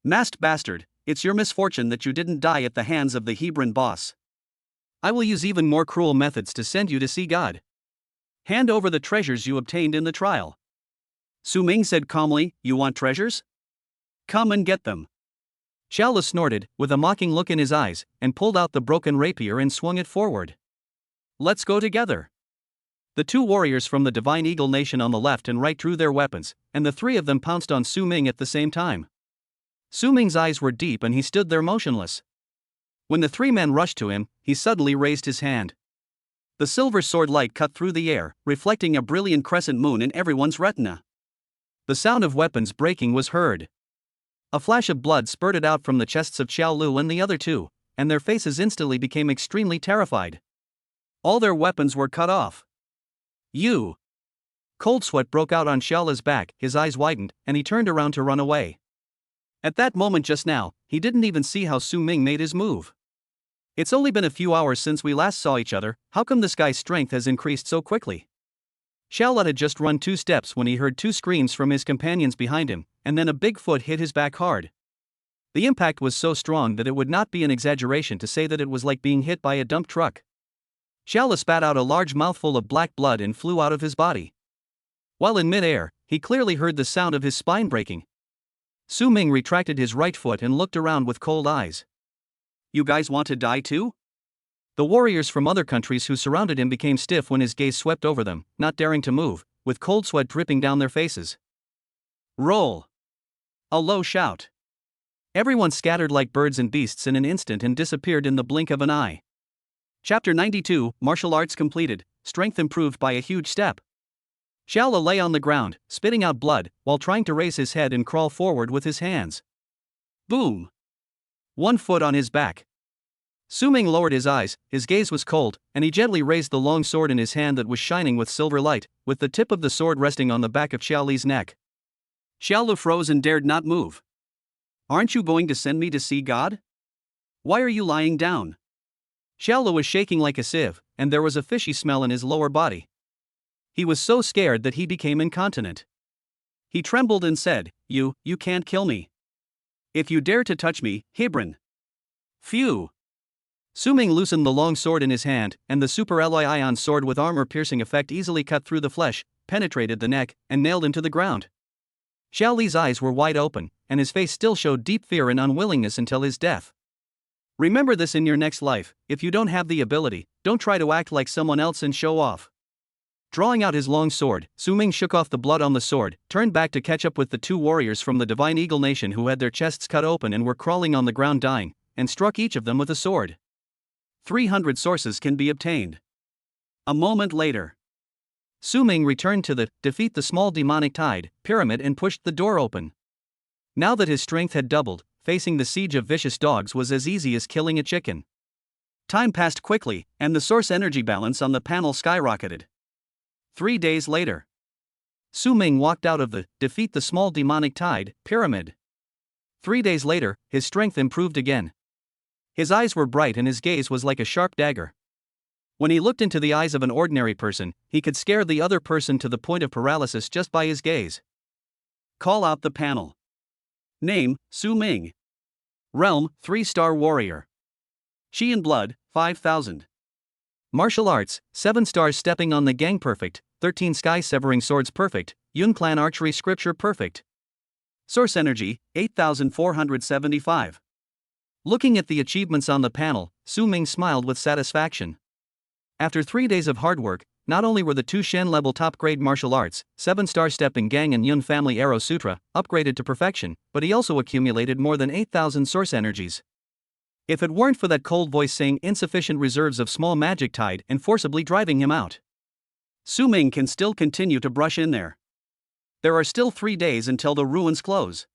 Masked bastard, it's your misfortune that you didn't die at the hands of the Hebron boss. I will use even more cruel methods to send you to see God. Hand over the treasures you obtained in the trial. Su Ming said calmly, "You want treasures? Come and get them." Xiao Lu snorted, with a mocking look in his eyes, and pulled out the broken rapier and swung it forward. Let's go together. The 2 warriors from the Divine Eagle Nation on the left and right drew their weapons, and the 3 of them pounced on Su Ming at the same time. Su Ming's eyes were deep and he stood there motionless. When the 3 men rushed to him, he suddenly raised his hand. The silver sword light cut through the air, reflecting a brilliant crescent moon in everyone's retina. The sound of weapons breaking was heard. A flash of blood spurted out from the chests of Xiao Lu and the other 2, and their faces instantly became extremely terrified. All their weapons were cut off. You! Cold sweat broke out on Xiao Lu's back, his eyes widened, and he turned around to run away. At that moment just now, he didn't even see how Su Ming made his move. It's only been a few hours since we last saw each other. How come this guy's strength has increased so quickly? Xiao Lu had just run 2 steps when he heard 2 screams from his companions behind him, and then a big foot hit his back hard. The impact was so strong that it would not be an exaggeration to say that it was like being hit by a dump truck. Xiao Lu spat out a large mouthful of black blood and flew out of his body. While in mid-air, he clearly heard the sound of his spine breaking. Su Ming retracted his right foot and looked around with cold eyes. You guys want to die too? The warriors from other countries who surrounded him became stiff when his gaze swept over them, not daring to move, with cold sweat dripping down their faces. Roll! A low shout. Everyone scattered like birds and beasts in an instant and disappeared in the blink of an eye. Chapter 92, Martial Arts completed, strength improved by a huge step. Xiao lay on the ground, spitting out blood, while trying to raise his head and crawl forward with his hands. Boom! 1 foot on his back. Su Ming lowered his eyes, his gaze was cold, and he gently raised the long sword in his hand that was shining with silver light, with the tip of the sword resting on the back of Xiao Li's neck. Xiao Lu froze and dared not move. Aren't you going to send me to see God? Why are you lying down? Xiao Lu was shaking like a sieve, and there was a fishy smell in his lower body. He was so scared that he became incontinent. He trembled and said, You can't kill me. If you dare to touch me, Hibrin. Phew! Su Ming loosened the long sword in his hand, and the super alloy ion sword with armor-piercing effect easily cut through the flesh, penetrated the neck, and nailed him to the ground. Xiao Li's eyes were wide open, and his face still showed deep fear and unwillingness until his death. Remember this in your next life: if you don't have the ability, don't try to act like someone else and show off. Drawing out his long sword, Su Ming shook off the blood on the sword, turned back to catch up with the 2 warriors from the Divine Eagle Nation who had their chests cut open and were crawling on the ground dying, and struck each of them with a sword. 300 sources can be obtained. A moment later, Su Ming returned to the defeat the small demonic tide pyramid and pushed the door open. Now that his strength had doubled, facing the siege of vicious dogs was as easy as killing a chicken. Time passed quickly, and the source energy balance on the panel skyrocketed. 3 days later, Su Ming walked out of the defeat the small demonic tide pyramid. 3 days later, his strength improved again. His eyes were bright and his gaze was like a sharp dagger. When he looked into the eyes of an ordinary person, he could scare the other person to the point of paralysis just by his gaze. Call out the panel. Name, Su Ming. Realm, 3-star warrior. Chi and blood, 5,000. Martial arts, 7 stars stepping on the gang perfect, 13 sky severing swords perfect, Yun clan archery scripture perfect. Source energy, 8,475. Looking at the achievements on the panel, Su Ming smiled with satisfaction. After 3 days of hard work, not only were the 2 Shen level top grade martial arts, 7-star stepping gang and Yun family arrow sutra, upgraded to perfection, but he also accumulated more than 8,000 source energies. If it weren't for that cold voice saying insufficient reserves of small magic tide and forcibly driving him out, Su Ming can still continue to brush in there. There are still 3 days until the ruins close.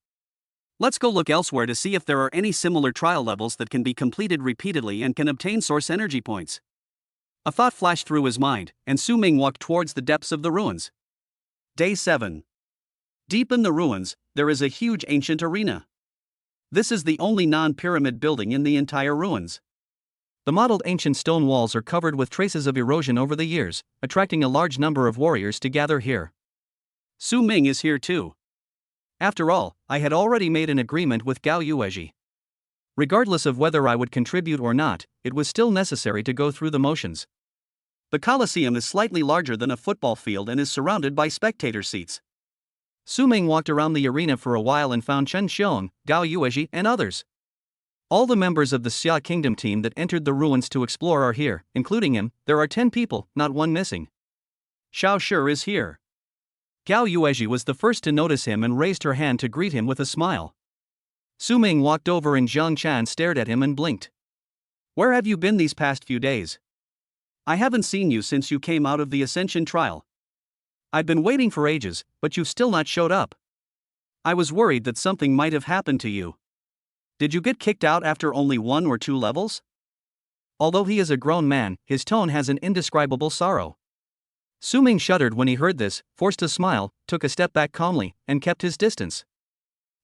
Let's go look elsewhere to see if there are any similar trial levels that can be completed repeatedly and can obtain source energy points. A thought flashed through his mind, and Su Ming walked towards the depths of the ruins. Day 7. Deep in the ruins, there is a huge ancient arena. This is the only non-pyramid building in the entire ruins. The modeled ancient stone walls are covered with traces of erosion over the years, attracting a large number of warriors to gather here. Su Ming is here too. After all, I had already made an agreement with Gao Yuezhi. Regardless of whether I would contribute or not, it was still necessary to go through the motions. The Colosseum is slightly larger than a football field and is surrounded by spectator seats. Su Ming walked around the arena for a while and found Chen Xiong, Gao Yuezhi, and others. All the members of the Xia Kingdom team that entered the ruins to explore are here, including him. There are 10 people, not one missing. Xiao Shi is here. Gao Yuezhi was the first to notice him and raised her hand to greet him with a smile. Su Ming walked over and Zhang Chan stared at him and blinked. Where have you been these past few days? I haven't seen you since you came out of the Ascension trial. I've been waiting for ages, but you've still not showed up. I was worried that something might have happened to you. Did you get kicked out after only 1 or 2 levels? Although he is a grown man, his tone has an indescribable sorrow. Su Ming shuddered when he heard this, forced a smile, took a step back calmly, and kept his distance.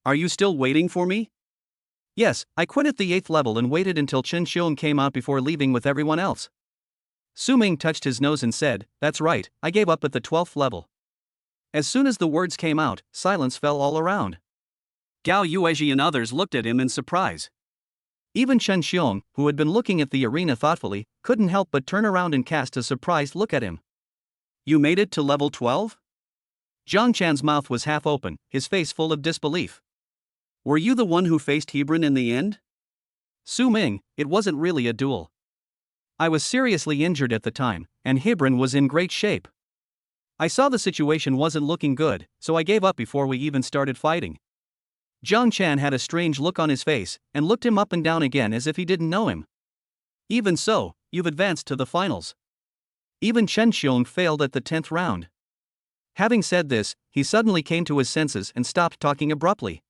Are you still waiting for me? Yes, I quit at the 8th level and waited until Chen Xiong came out before leaving with everyone else. Su Ming touched his nose and said, That's right, I gave up at the 12th level. As soon as the words came out, silence fell all around. Gao Yuezhi and others looked at him in surprise. Even Chen Xiong, who had been looking at the arena thoughtfully, couldn't help but turn around and cast a surprised look at him. You made it to level 12? Zhang Chan's mouth was half open, his face full of disbelief. Were you the one who faced Hebron in the end? Su Ming, it wasn't really a duel. I was seriously injured at the time, and Hebron was in great shape. I saw the situation wasn't looking good, so I gave up before we even started fighting. Zhang Chan had a strange look on his face, and looked him up and down again as if he didn't know him. Even so, you've advanced to the finals. Even Chen Xiong failed at the 10th round. Having said this, he suddenly came to his senses and stopped talking abruptly.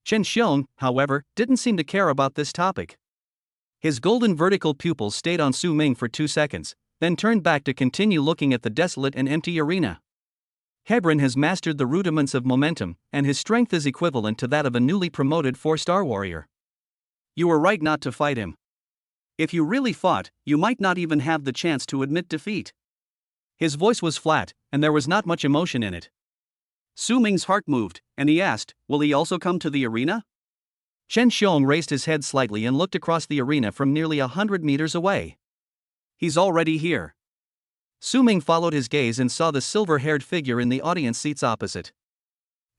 Chen Xiong, however, didn't seem to care about this topic. His golden vertical pupils stayed on Su Ming for 2 seconds, then turned back to continue looking at the desolate and empty arena. Hebron has mastered the rudiments of momentum, and his strength is equivalent to that of a newly promoted 4-star warrior. You were right not to fight him. If you really fought, you might not even have the chance to admit defeat. His voice was flat, and there was not much emotion in it. Su Ming's heart moved, and he asked, "Will he also come to the arena?" Chen Xiong raised his head slightly and looked across the arena from nearly 100 meters away. "He's already here." Su Ming followed his gaze and saw the silver-haired figure in the audience seats opposite.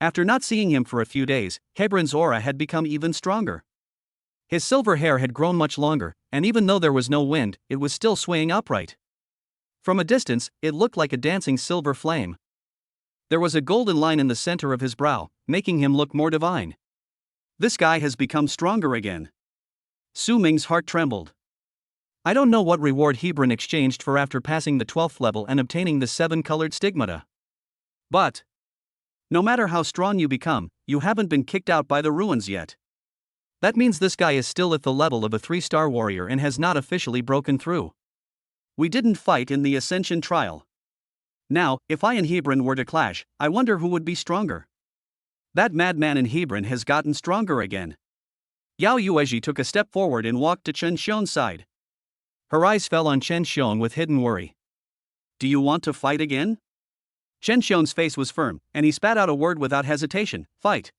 After not seeing him for a few days, Hebron's aura had become even stronger. His silver hair had grown much longer, and even though there was no wind, it was still swaying upright. From a distance, it looked like a dancing silver flame. There was a golden line in the center of his brow, making him look more divine. This guy has become stronger again. Su Ming's heart trembled. I don't know what reward Hebron exchanged for after passing the 12th level and obtaining the 7-colored stigmata. But no matter how strong you become, you haven't been kicked out by the ruins yet. That means this guy is still at the level of a 3-star warrior and has not officially broken through. We didn't fight in the Ascension trial. Now, if I and Hebron were to clash, I wonder who would be stronger. That madman in Hebron has gotten stronger again. Yao Yuezhi took a step forward and walked to Chen Xiong's side. Her eyes fell on Chen Xiong with hidden worry. Do you want to fight again? Chen Xiong's face was firm, and he spat out a word without hesitation, fight.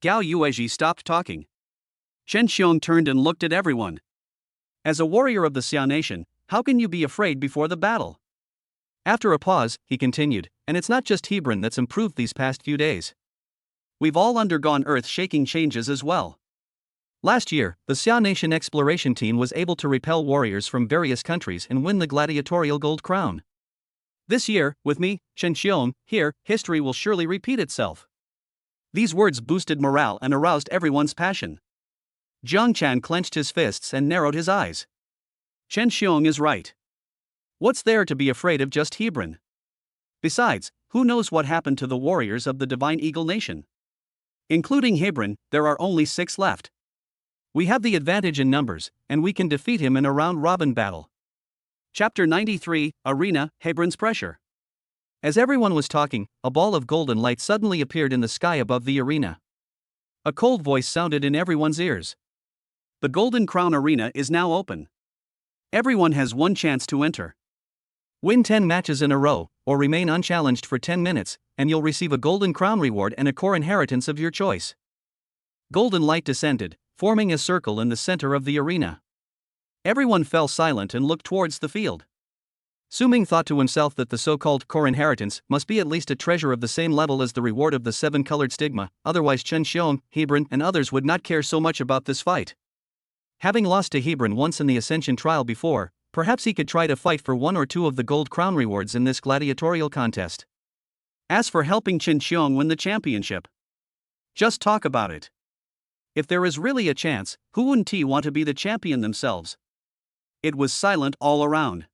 Yao Yuezhi stopped talking. Chen Xiong turned and looked at everyone. As a warrior of the Xia nation, how can you be afraid before the battle? After a pause, he continued, and it's not just Hebron that's improved these past few days. We've all undergone earth-shaking changes as well. Last year, the Xia Nation exploration team was able to repel warriors from various countries and win the gladiatorial gold crown. This year, with me, Chen Xiong, here, history will surely repeat itself. These words boosted morale and aroused everyone's passion. Zhang Chan clenched his fists and narrowed his eyes. Chen Xiong is right. What's there to be afraid of just Hebron? Besides, who knows what happened to the warriors of the Divine Eagle Nation? Including Hebron, there are only 6 left. We have the advantage in numbers, and we can defeat him in a round-robin battle. Chapter 93, Arena, Hebron's Pressure. As everyone was talking, a ball of golden light suddenly appeared in the sky above the arena. A cold voice sounded in everyone's ears. The Golden Crown Arena is now open. Everyone has one chance to enter. Win 10 matches in a row, or remain unchallenged for 10 minutes, and you'll receive a Golden Crown reward and a core inheritance of your choice. Golden light descended, forming a circle in the center of the arena. Everyone fell silent and looked towards the field. Su Ming thought to himself that the so-called core inheritance must be at least a treasure of the same level as the reward of the 7-colored stigma, otherwise Chen Xiong, Hebron, and others would not care so much about this fight. Having lost to Hebron once in the Ascension trial before, perhaps he could try to fight for 1 or 2 of the gold crown rewards in this gladiatorial contest. As for helping Chen Xiong win the championship, just talk about it. If there is really a chance, who wouldn't want to be the champion themselves? It was silent all around.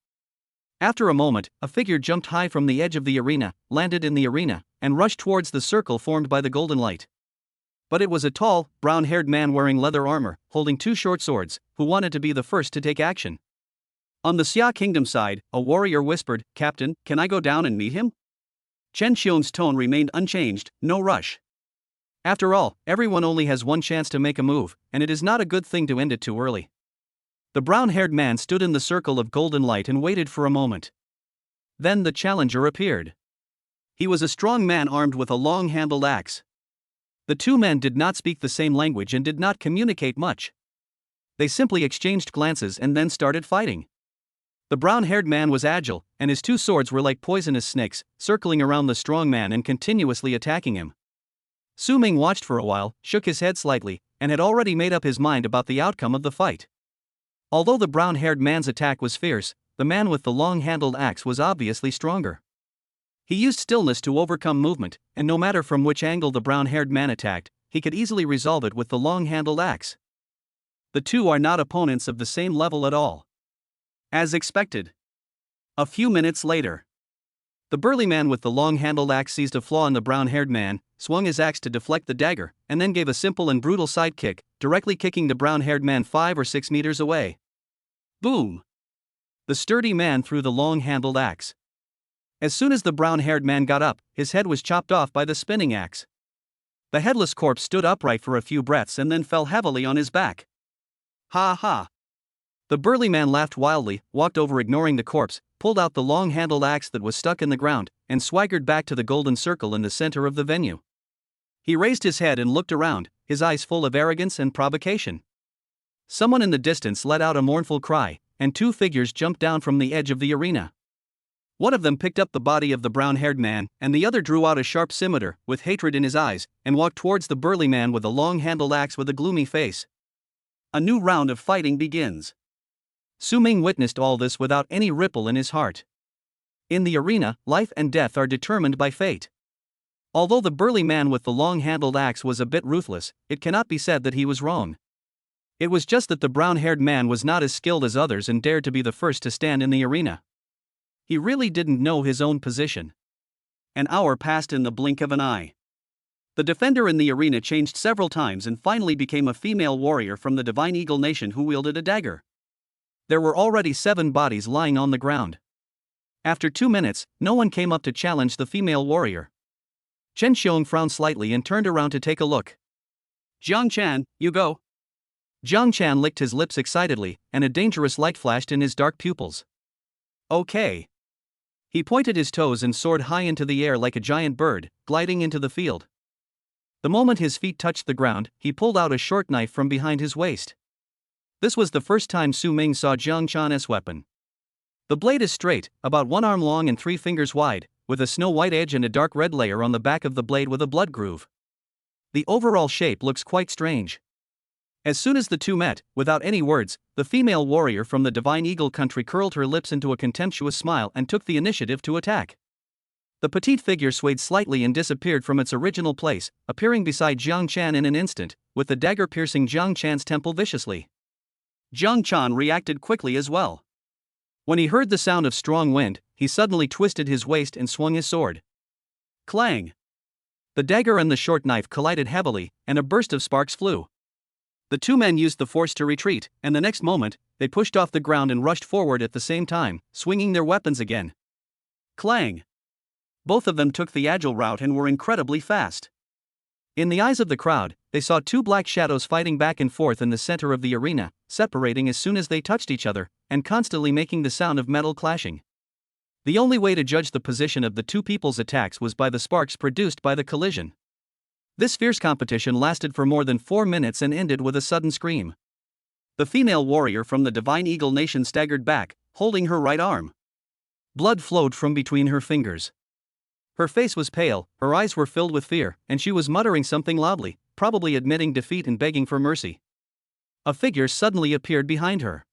After a moment, a figure jumped high from the edge of the arena, landed in the arena, and rushed towards the circle formed by the golden light. But it was a tall, brown-haired man wearing leather armor, holding 2 short swords, who wanted to be the first to take action. On the Xia Kingdom side, a warrior whispered, "Captain, can I go down and meet him?" Chen Xiong's tone remained unchanged, no rush. After all, everyone only has one chance to make a move, and it is not a good thing to end it too early. The brown-haired man stood in the circle of golden light and waited for a moment. Then the challenger appeared. He was a strong man armed with a long-handled axe. The 2 men did not speak the same language and did not communicate much. They simply exchanged glances and then started fighting. The brown-haired man was agile, and his 2 swords were like poisonous snakes, circling around the strong man and continuously attacking him. Su Ming watched for a while, shook his head slightly, and had already made up his mind about the outcome of the fight. Although the brown-haired man's attack was fierce, the man with the long-handled axe was obviously stronger. He used stillness to overcome movement, and no matter from which angle the brown-haired man attacked, he could easily resolve it with the long-handled axe. The two are not opponents of the same level at all. As expected. A few minutes later, the burly man with the long-handled axe seized a flaw in the brown-haired man, swung his axe to deflect the dagger, and then gave a simple and brutal side kick, directly kicking the brown-haired man 5 or 6 meters away. Boom! The sturdy man threw the long-handled axe. As soon as the brown-haired man got up, his head was chopped off by the spinning axe. The headless corpse stood upright for a few breaths and then fell heavily on his back. Ha ha! The burly man laughed wildly, walked over ignoring the corpse, pulled out the long-handled axe that was stuck in the ground, and swaggered back to the golden circle in the center of the venue. He raised his head and looked around, his eyes full of arrogance and provocation. Someone in the distance let out a mournful cry, and 2 figures jumped down from the edge of the arena. One of them picked up the body of the brown-haired man, and the other drew out a sharp scimitar, with hatred in his eyes, and walked towards the burly man with a long-handled axe with a gloomy face. A new round of fighting begins. Su Ming witnessed all this without any ripple in his heart. In the arena, life and death are determined by fate. Although the burly man with the long-handled axe was a bit ruthless, it cannot be said that he was wrong. It was just that the brown-haired man was not as skilled as others and dared to be the first to stand in the arena. He really didn't know his own position. An hour passed in the blink of an eye. The defender in the arena changed several times and finally became a female warrior from the Divine Eagle Nation who wielded a dagger. There were already 7 bodies lying on the ground. After 2 minutes, no one came up to challenge the female warrior. Chen Xiong frowned slightly and turned around to take a look. Jiang Chan, you go. Jiang Chan licked his lips excitedly, and a dangerous light flashed in his dark pupils. Okay. He pointed his toes and soared high into the air like a giant bird, gliding into the field. The moment his feet touched the ground, he pulled out a short knife from behind his waist. This was the first time Su Ming saw Jiang Chan's weapon. The blade is straight, about 1 arm long and 3 fingers wide, with a snow-white edge and a dark red layer on the back of the blade with a blood groove. The overall shape looks quite strange. As soon as the two met, without any words, the female warrior from the Divine Eagle country curled her lips into a contemptuous smile and took the initiative to attack. The petite figure swayed slightly and disappeared from its original place, appearing beside Jiang Chan in an instant, with the dagger piercing Jiang Chan's temple viciously. Jiang Chan reacted quickly as well. When he heard the sound of strong wind, he suddenly twisted his waist and swung his sword. Clang! The dagger and the short knife collided heavily, and a burst of sparks flew. The 2 men used the force to retreat, and the next moment, they pushed off the ground and rushed forward at the same time, swinging their weapons again. Clang! Both of them took the agile route and were incredibly fast. In the eyes of the crowd, they saw 2 black shadows fighting back and forth in the center of the arena, separating as soon as they touched each other, and constantly making the sound of metal clashing. The only way to judge the position of the 2 people's attacks was by the sparks produced by the collision. This fierce competition lasted for more than 4 minutes and ended with a sudden scream. The female warrior from the Divine Eagle Nation staggered back, holding her right arm. Blood flowed from between her fingers. Her face was pale, her eyes were filled with fear, and she was muttering something loudly, probably admitting defeat and begging for mercy. A figure suddenly appeared behind her.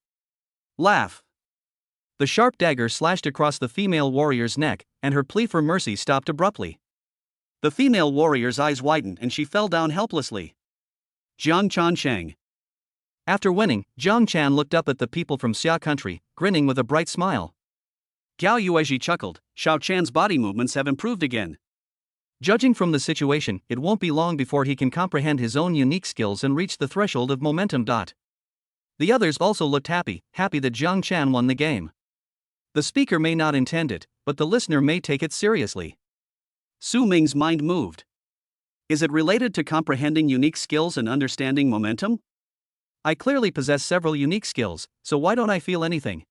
Laugh! The sharp dagger slashed across the female warrior's neck, and her plea for mercy stopped abruptly. The female warrior's eyes widened and she fell down helplessly. Jiang Chan Xiang. After winning, Jiang Chan looked up at the people from Xia country, grinning with a bright smile. Gao Yuezhi chuckled, Xiao Chan's body movements have improved again. Judging from the situation, it won't be long before he can comprehend his own unique skills and reach the threshold of momentum. The others also looked happy that Jiang Chan won the game. The speaker may not intend it, but the listener may take it seriously. Su Ming's mind moved. Is it related to comprehending unique skills and understanding momentum? I clearly possess several unique skills, so why don't I feel anything?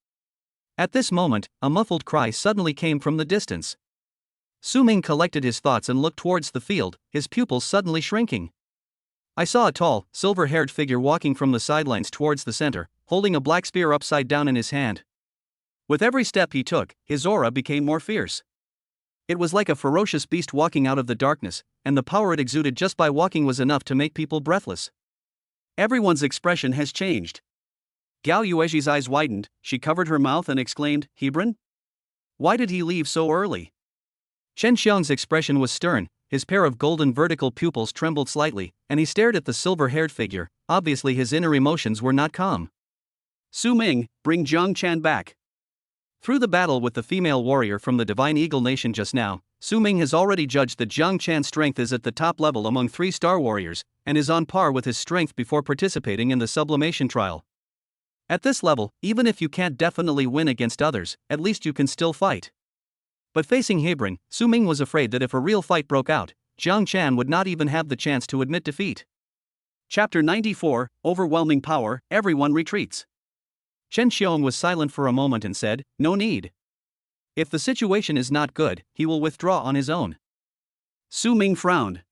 At this moment, a muffled cry suddenly came from the distance. Su Ming collected his thoughts and looked towards the field, his pupils suddenly shrinking. I saw a tall, silver-haired figure walking from the sidelines towards the center, holding a black spear upside down in his hand. With every step he took, his aura became more fierce. It was like a ferocious beast walking out of the darkness, and the power it exuded just by walking was enough to make people breathless. Everyone's expression has changed. Gao Yueji's eyes widened, she covered her mouth and exclaimed, Hebron? Why did he leave so early? Chen Xiang's expression was stern, his pair of golden vertical pupils trembled slightly, and he stared at the silver-haired figure. Obviously his inner emotions were not calm. Su Ming, bring Zhang Chan back. Through the battle with the female warrior from the Divine Eagle Nation just now, Su Ming has already judged that Zhang Chan's strength is at the top level among 3-star warriors, and is on par with his strength before participating in the sublimation trial. At this level, even if you can't definitely win against others, at least you can still fight. But facing Hebron, Su Ming was afraid that if a real fight broke out, Zhang Chan would not even have the chance to admit defeat. Chapter 94, Overwhelming Power, Everyone Retreats. Chen Xiong was silent for a moment and said, no need. If the situation is not good, he will withdraw on his own. Su Ming frowned.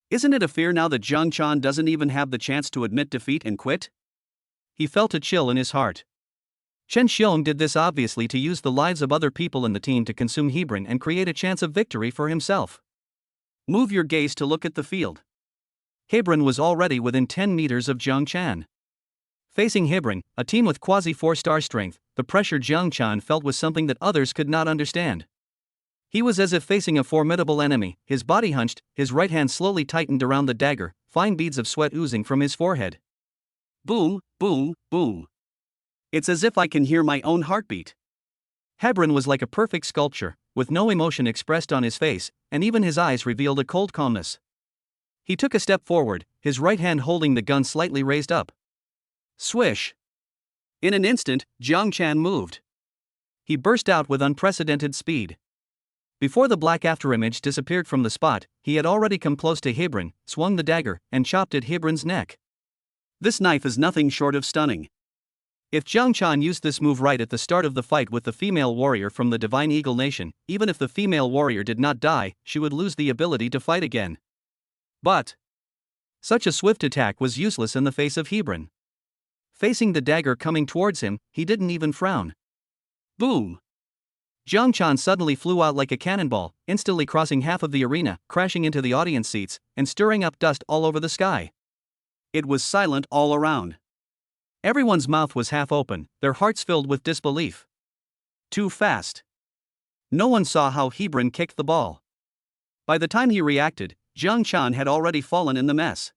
Isn't it a fear now that Zhang Chan doesn't even have the chance to admit defeat and quit? He felt a chill in his heart. Chen Xiong did this obviously to use the lives of other people in the team to consume Hebron and create a chance of victory for himself. Move your gaze to look at the field. Hebron was already within 10 meters of Zhang Chan. Facing Hebron, a team with quasi-4-star strength, the pressure Zhang Chan felt was something that others could not understand. He was as if facing a formidable enemy, his body hunched, his right hand slowly tightened around the dagger, fine beads of sweat oozing from his forehead. Boom, boom, boom. It's as if I can hear my own heartbeat. Hebron was like a perfect sculpture, with no emotion expressed on his face, and even his eyes revealed a cold calmness. He took a step forward, his right hand holding the gun slightly raised up. Swish! In an instant, Zhang Chan moved. He burst out with unprecedented speed. Before the black afterimage disappeared from the spot, he had already come close to Hebron, swung the dagger, and chopped at Hebron's neck. This knife is nothing short of stunning. If Zhang Chan used this move right at the start of the fight with the female warrior from the Divine Eagle Nation, even if the female warrior did not die, she would lose the ability to fight again. But such a swift attack was useless in the face of Hebron. Facing the dagger coming towards him, he didn't even frown. Boom! Zhang Chan suddenly flew out like a cannonball, instantly crossing half of the arena, crashing into the audience seats, and stirring up dust all over the sky. It was silent all around. Everyone's mouth was half open, their hearts filled with disbelief. Too fast. No one saw how Hebron kicked the ball. By the time he reacted, Zhang Chan had already fallen in the mess.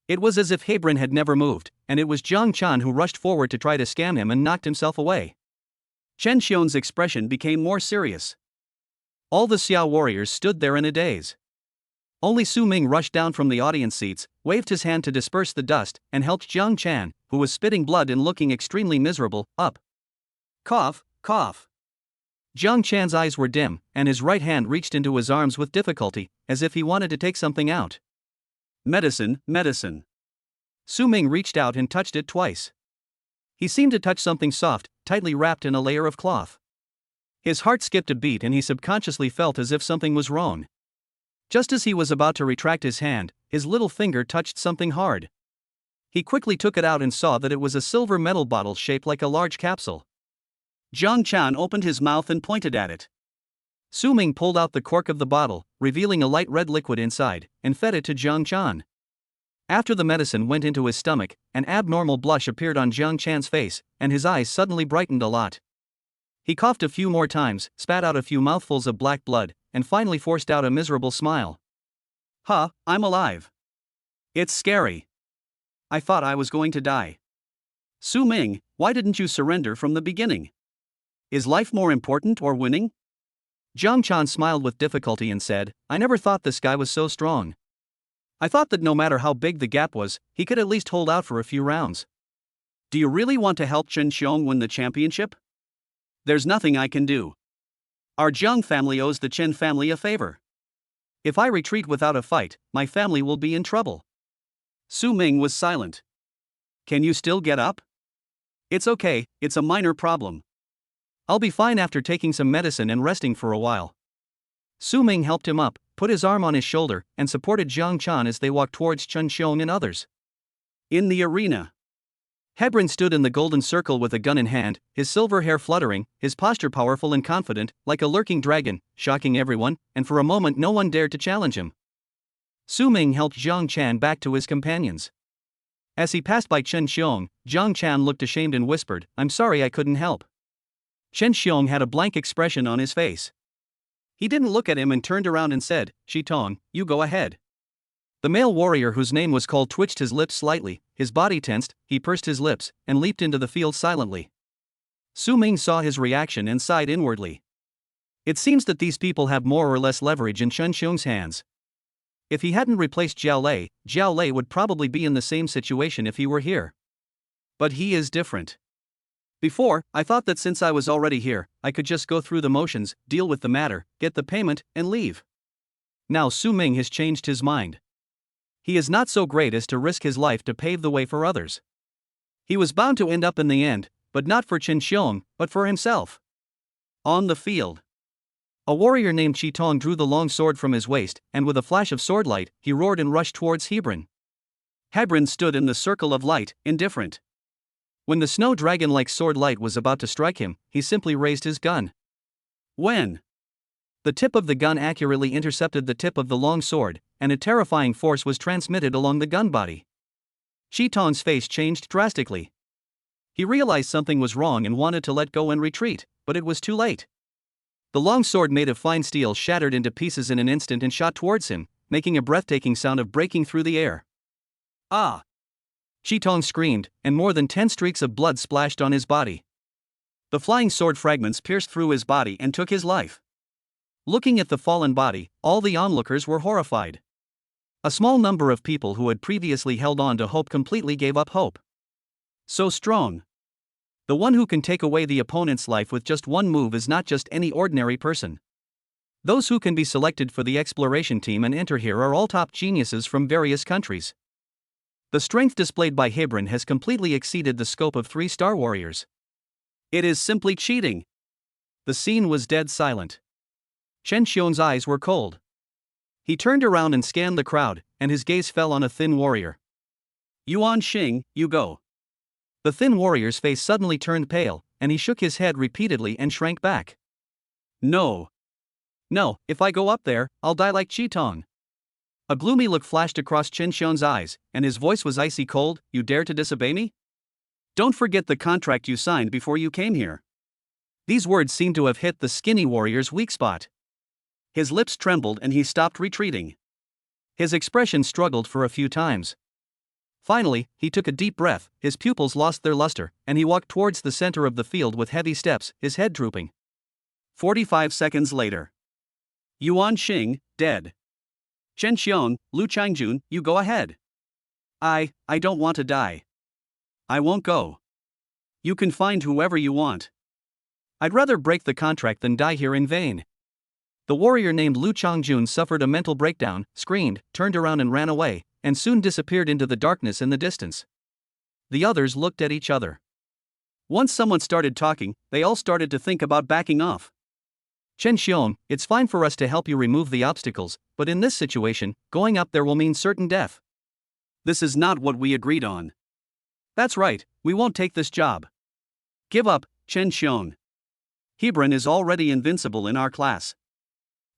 It was as if Hebron had never moved, and it was Zhang Chan who rushed forward to try to scam him and knocked himself away. Chen Xiong's expression became more serious. All the Xiao warriors stood there in a daze. Only Su Ming rushed down from the audience seats, waved his hand to disperse the dust, and helped Zhang Chan, who was spitting blood and looking extremely miserable, up. Cough, cough. Zhang Chan's eyes were dim, and his right hand reached into his arms with difficulty, as if he wanted to take something out. Medicine, medicine. Su Ming reached out and touched it twice. He seemed to touch something soft, tightly wrapped in a layer of cloth. His heart skipped a beat and he subconsciously felt as if something was wrong. Just as he was about to retract his hand, his little finger touched something hard. He quickly took it out and saw that it was a silver metal bottle shaped like a large capsule. Zhang Chan opened his mouth and pointed at it. Su Ming pulled out the cork of the bottle, revealing a light red liquid inside, and fed it to Zhang Chan. After the medicine went into his stomach, an abnormal blush appeared on Zhang Chan's face, and his eyes suddenly brightened a lot. He coughed a few more times, spat out a few mouthfuls of black blood, and finally forced out a miserable smile. Huh, I'm alive. It's scary. I thought I was going to die. Su Ming, why didn't you surrender from the beginning? Is life more important or winning? Zhang Chan smiled with difficulty and said, I never thought this guy was so strong. I thought that no matter how big the gap was, he could at least hold out for a few rounds. Do you really want to help Chen Xiong win the championship? There's nothing I can do. Our Zhang family owes the Chen family a favor. If I retreat without a fight, my family will be in trouble. Su Ming was silent. Can you still get up? It's okay, it's a minor problem. I'll be fine after taking some medicine and resting for a while. Su Ming helped him up, put his arm on his shoulder, and supported Zhang Chan as they walked towards Chen Xiong and others. In the arena, Hebron stood in the golden circle with a gun in hand, his silver hair fluttering, his posture powerful and confident, like a lurking dragon, shocking everyone, and for a moment no one dared to challenge him. Su Ming helped Zhang Chan back to his companions. As he passed by Chen Xiong, Jiang Chan looked ashamed and whispered, "I'm sorry I couldn't help." Chen Xiong had a blank expression on his face. He didn't look at him and turned around and said, "Shitong, you go ahead." The male warrior whose name was called twitched his lips slightly, his body tensed, he pursed his lips, and leaped into the field silently. Su Ming saw his reaction and sighed inwardly. It seems that these people have more or less leverage in Chen Xiong's hands. If he hadn't replaced Jiao Lei would probably be in the same situation if he were here. But he is different. Before, I thought that since I was already here, I could just go through the motions, deal with the matter, get the payment, and leave. Now Su Ming has changed his mind. He is not so great as to risk his life to pave the way for others. He was bound to end up in the end, but not for Chen Xiong, but for himself. On the field, a warrior named Shitong drew the long sword from his waist, and with a flash of swordlight, he roared and rushed towards Hebron. Hebron stood in the circle of light, indifferent. When the snow dragon-like sword light was about to strike him, he simply raised his gun. When the tip of the gun accurately intercepted the tip of the long sword, and a terrifying force was transmitted along the gun body. Shitong's face changed drastically. He realized something was wrong and wanted to let go and retreat, but it was too late. The long sword made of fine steel shattered into pieces in an instant and shot towards him, making a breathtaking sound of breaking through the air. Ah! Shitong screamed, and more than 10 streaks of blood splashed on his body. The flying sword fragments pierced through his body and took his life. Looking at the fallen body, all the onlookers were horrified. A small number of people who had previously held on to hope completely gave up hope. So strong. The one who can take away the opponent's life with just one move is not just any ordinary person. Those who can be selected for the exploration team and enter here are all top geniuses from various countries. The strength displayed by Hebron has completely exceeded the scope of 3 star warriors. It is simply cheating. The scene was dead silent. Chen Xiong's eyes were cold. He turned around and scanned the crowd, and his gaze fell on a thin warrior. "Yuan Xing, you go." The thin warrior's face suddenly turned pale, and he shook his head repeatedly and shrank back. No. No, if I go up there, I'll die like Shitong. A gloomy look flashed across Chen Xiong's eyes, and his voice was icy cold. "You dare to disobey me? Don't forget the contract you signed before you came here." These words seemed to have hit the skinny warrior's weak spot. His lips trembled and he stopped retreating. His expression struggled for a few times. Finally, he took a deep breath, his pupils lost their luster, and he walked towards the center of the field with heavy steps, his head drooping. 45 seconds later. Yuan Xing, dead. Chen Xiong, Lu Changjun, you go ahead. I don't want to die. I won't go. You can find whoever you want. I'd rather break the contract than die here in vain. The warrior named Lu Changjun suffered a mental breakdown, screamed, turned around and ran away, and soon disappeared into the darkness in the distance. The others looked at each other. Once someone started talking, they all started to think about backing off. Chen Xiong, it's fine for us to help you remove the obstacles, but in this situation, going up there will mean certain death. This is not what we agreed on. That's right, we won't take this job. Give up, Chen Xiong. Hebron is already invincible in our class.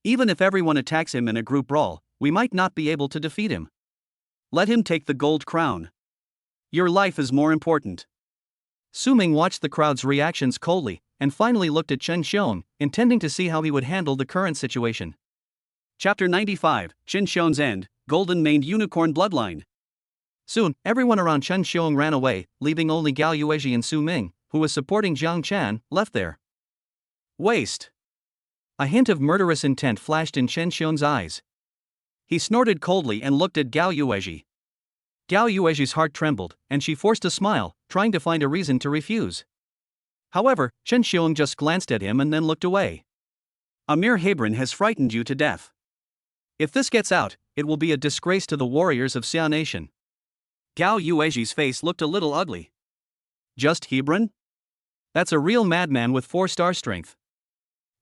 Even if everyone attacks him in a group brawl, we might not be able to defeat him. Let him take the gold crown. Your life is more important. Su Ming watched the crowd's reactions coldly, and finally looked at Chen Xiong, intending to see how he would handle the current situation. Chapter 95, Chen Xiong's End, Golden-Maned Unicorn Bloodline. Soon, everyone around Chen Xiong ran away, leaving only Gao Yuezhi and Su Ming, who was supporting Jiang Chan, left there. Waste. A hint of murderous intent flashed in Chen Xiong's eyes. He snorted coldly and looked at Gao Yuezhi. Gao Yuezhi's heart trembled, and she forced a smile, trying to find a reason to refuse. However, Chen Xiong just glanced at him and then looked away. Amir Hebron has frightened you to death. If this gets out, it will be a disgrace to the warriors of Xia Nation. Gao Yuezhi's face looked a little ugly. Just Hebron? That's a real madman with 4-star strength.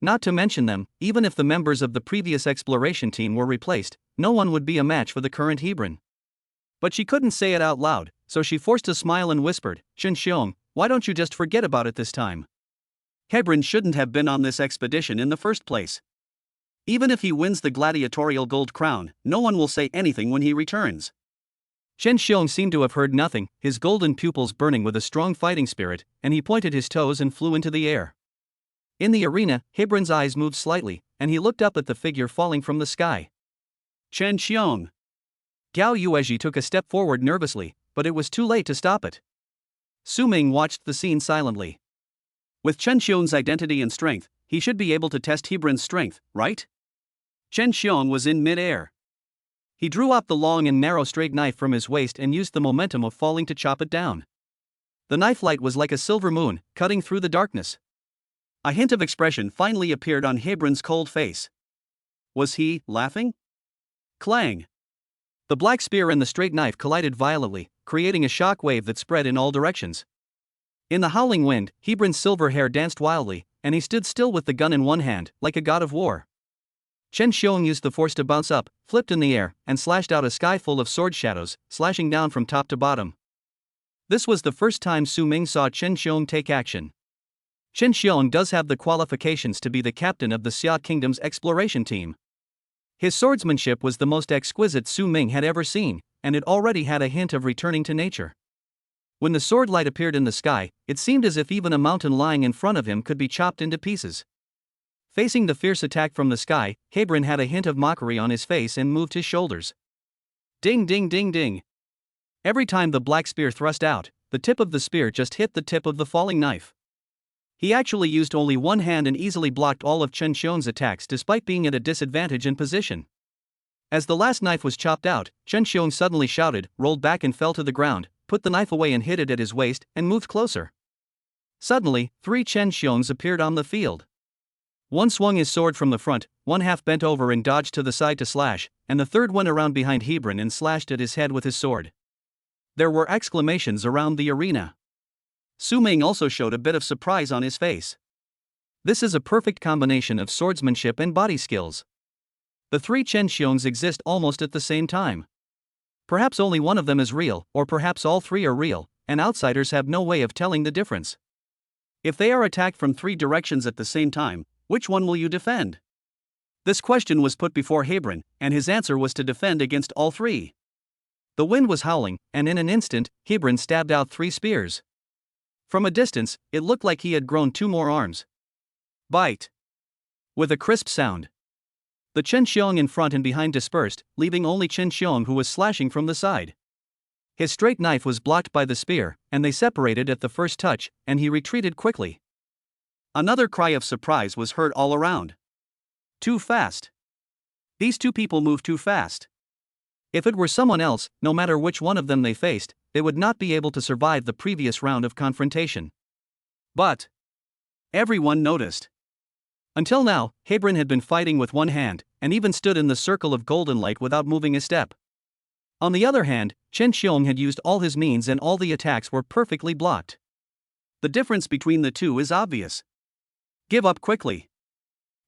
Not to mention them, even if the members of the previous exploration team were replaced, no one would be a match for the current Hebron. But she couldn't say it out loud, so she forced a smile and whispered, Chen Xiong, why don't you just forget about it this time? Hebron shouldn't have been on this expedition in the first place. Even if he wins the gladiatorial gold crown, no one will say anything when he returns. Chen Xiong seemed to have heard nothing, his golden pupils burning with a strong fighting spirit, and he pointed his toes and flew into the air. In the arena, Hebron's eyes moved slightly, and he looked up at the figure falling from the sky. Chen Xiong. Gao Yuezhi took a step forward nervously, but it was too late to stop it. Su Ming watched the scene silently. With Chen Xiong's identity and strength, he should be able to test Hebron's strength, right? Chen Xiong was in mid-air. He drew up the long and narrow straight knife from his waist and used the momentum of falling to chop it down. The knife light was like a silver moon, cutting through the darkness. A hint of expression finally appeared on Hebron's cold face. Was he laughing? Clang! The black spear and the straight knife collided violently, creating a shock wave that spread in all directions. In the howling wind, Hebron's silver hair danced wildly, and he stood still with the gun in one hand, like a god of war. Chen Xiong used the force to bounce up, flipped in the air, and slashed out a sky full of sword shadows, slashing down from top to bottom. This was the first time Su Ming saw Chen Xiong take action. Chen Xiong does have the qualifications to be the captain of the Xia Kingdom's exploration team. His swordsmanship was the most exquisite Su Ming had ever seen, and it already had a hint of returning to nature. When the sword light appeared in the sky, it seemed as if even a mountain lying in front of him could be chopped into pieces. Facing the fierce attack from the sky, Hebron had a hint of mockery on his face and moved his shoulders. Ding ding ding ding. Every time the black spear thrust out, the tip of the spear just hit the tip of the falling knife. He actually used only one hand and easily blocked all of Chen Xiong's attacks despite being at a disadvantage in position. As the last knife was chopped out, Chen Xiong suddenly shouted, rolled back and fell to the ground, put the knife away and hid it at his waist, and moved closer. Suddenly, 3 Chen Xiongs appeared on the field. One swung his sword from the front, one half bent over and dodged to the side to slash, and the third went around behind Hebron and slashed at his head with his sword. There were exclamations around the arena. Su Ming also showed a bit of surprise on his face. This is a perfect combination of swordsmanship and body skills. The 3 Chen Xiongs exist almost at the same time. Perhaps only one of them is real, or perhaps all 3 are real, and outsiders have no way of telling the difference. If they are attacked from 3 directions at the same time, which one will you defend? This question was put before Hebron, and his answer was to defend against all 3. The wind was howling, and in an instant, Hebron stabbed out 3 spears. From a distance, it looked like he had grown 2 more arms. Bite! With a crisp sound. The Chen Xiong in front and behind dispersed, leaving only Chen Xiong who was slashing from the side. His straight knife was blocked by the spear, and they separated at the first touch, and he retreated quickly. Another cry of surprise was heard all around. Too fast. These 2 people moved too fast. If it were someone else, no matter which one of them they faced, they would not be able to survive the previous round of confrontation. But everyone noticed. Until now, Hebron had been fighting with one hand, and even stood in the circle of golden light without moving a step. On the other hand, Chen Xiong had used all his means and all the attacks were perfectly blocked. The difference between the 2 is obvious. Give up quickly.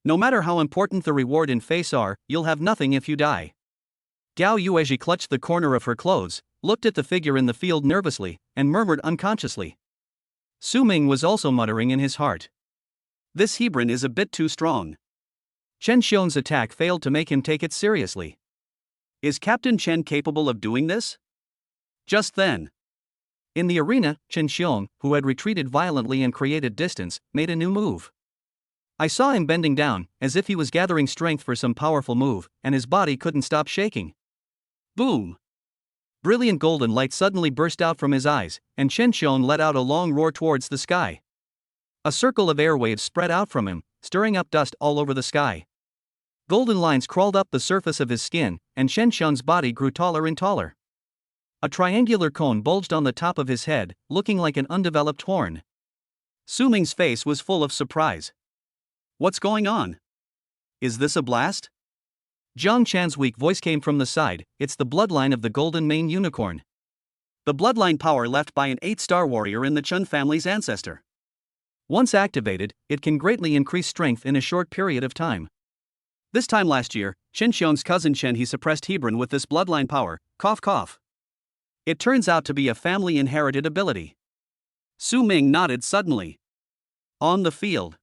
No matter how important the reward and face are, you'll have nothing if you die. Gao Yuezhi clutched the corner of her clothes, looked at the figure in the field nervously, and murmured unconsciously. Su Ming was also muttering in his heart. This Hebron is a bit too strong. Chen Xiong's attack failed to make him take it seriously. Is Captain Chen capable of doing this? Just then. In the arena, Chen Xiong, who had retreated violently and created distance, made a new move. I saw him bending down, as if he was gathering strength for some powerful move, and his body couldn't stop shaking. Boom! Brilliant golden light suddenly burst out from his eyes, and Chen Xiong let out a long roar towards the sky. A circle of air waves spread out from him, stirring up dust all over the sky. Golden lines crawled up the surface of his skin, and Chen Xiong's body grew taller and taller. A triangular cone bulged on the top of his head, looking like an undeveloped horn. Su Ming's face was full of surprise. What's going on? Is this a blast? Zhang Chan's weak voice came from the side. It's the bloodline of the golden mane unicorn. The bloodline power left by an 8-star warrior in the Chun family's ancestor. Once activated, it can greatly increase strength in a short period of time. This time last year, Chen Xiong's cousin Chen he suppressed Hebron with this bloodline power, cough cough. It turns out to be a family-inherited ability. Su Ming nodded suddenly. On the field.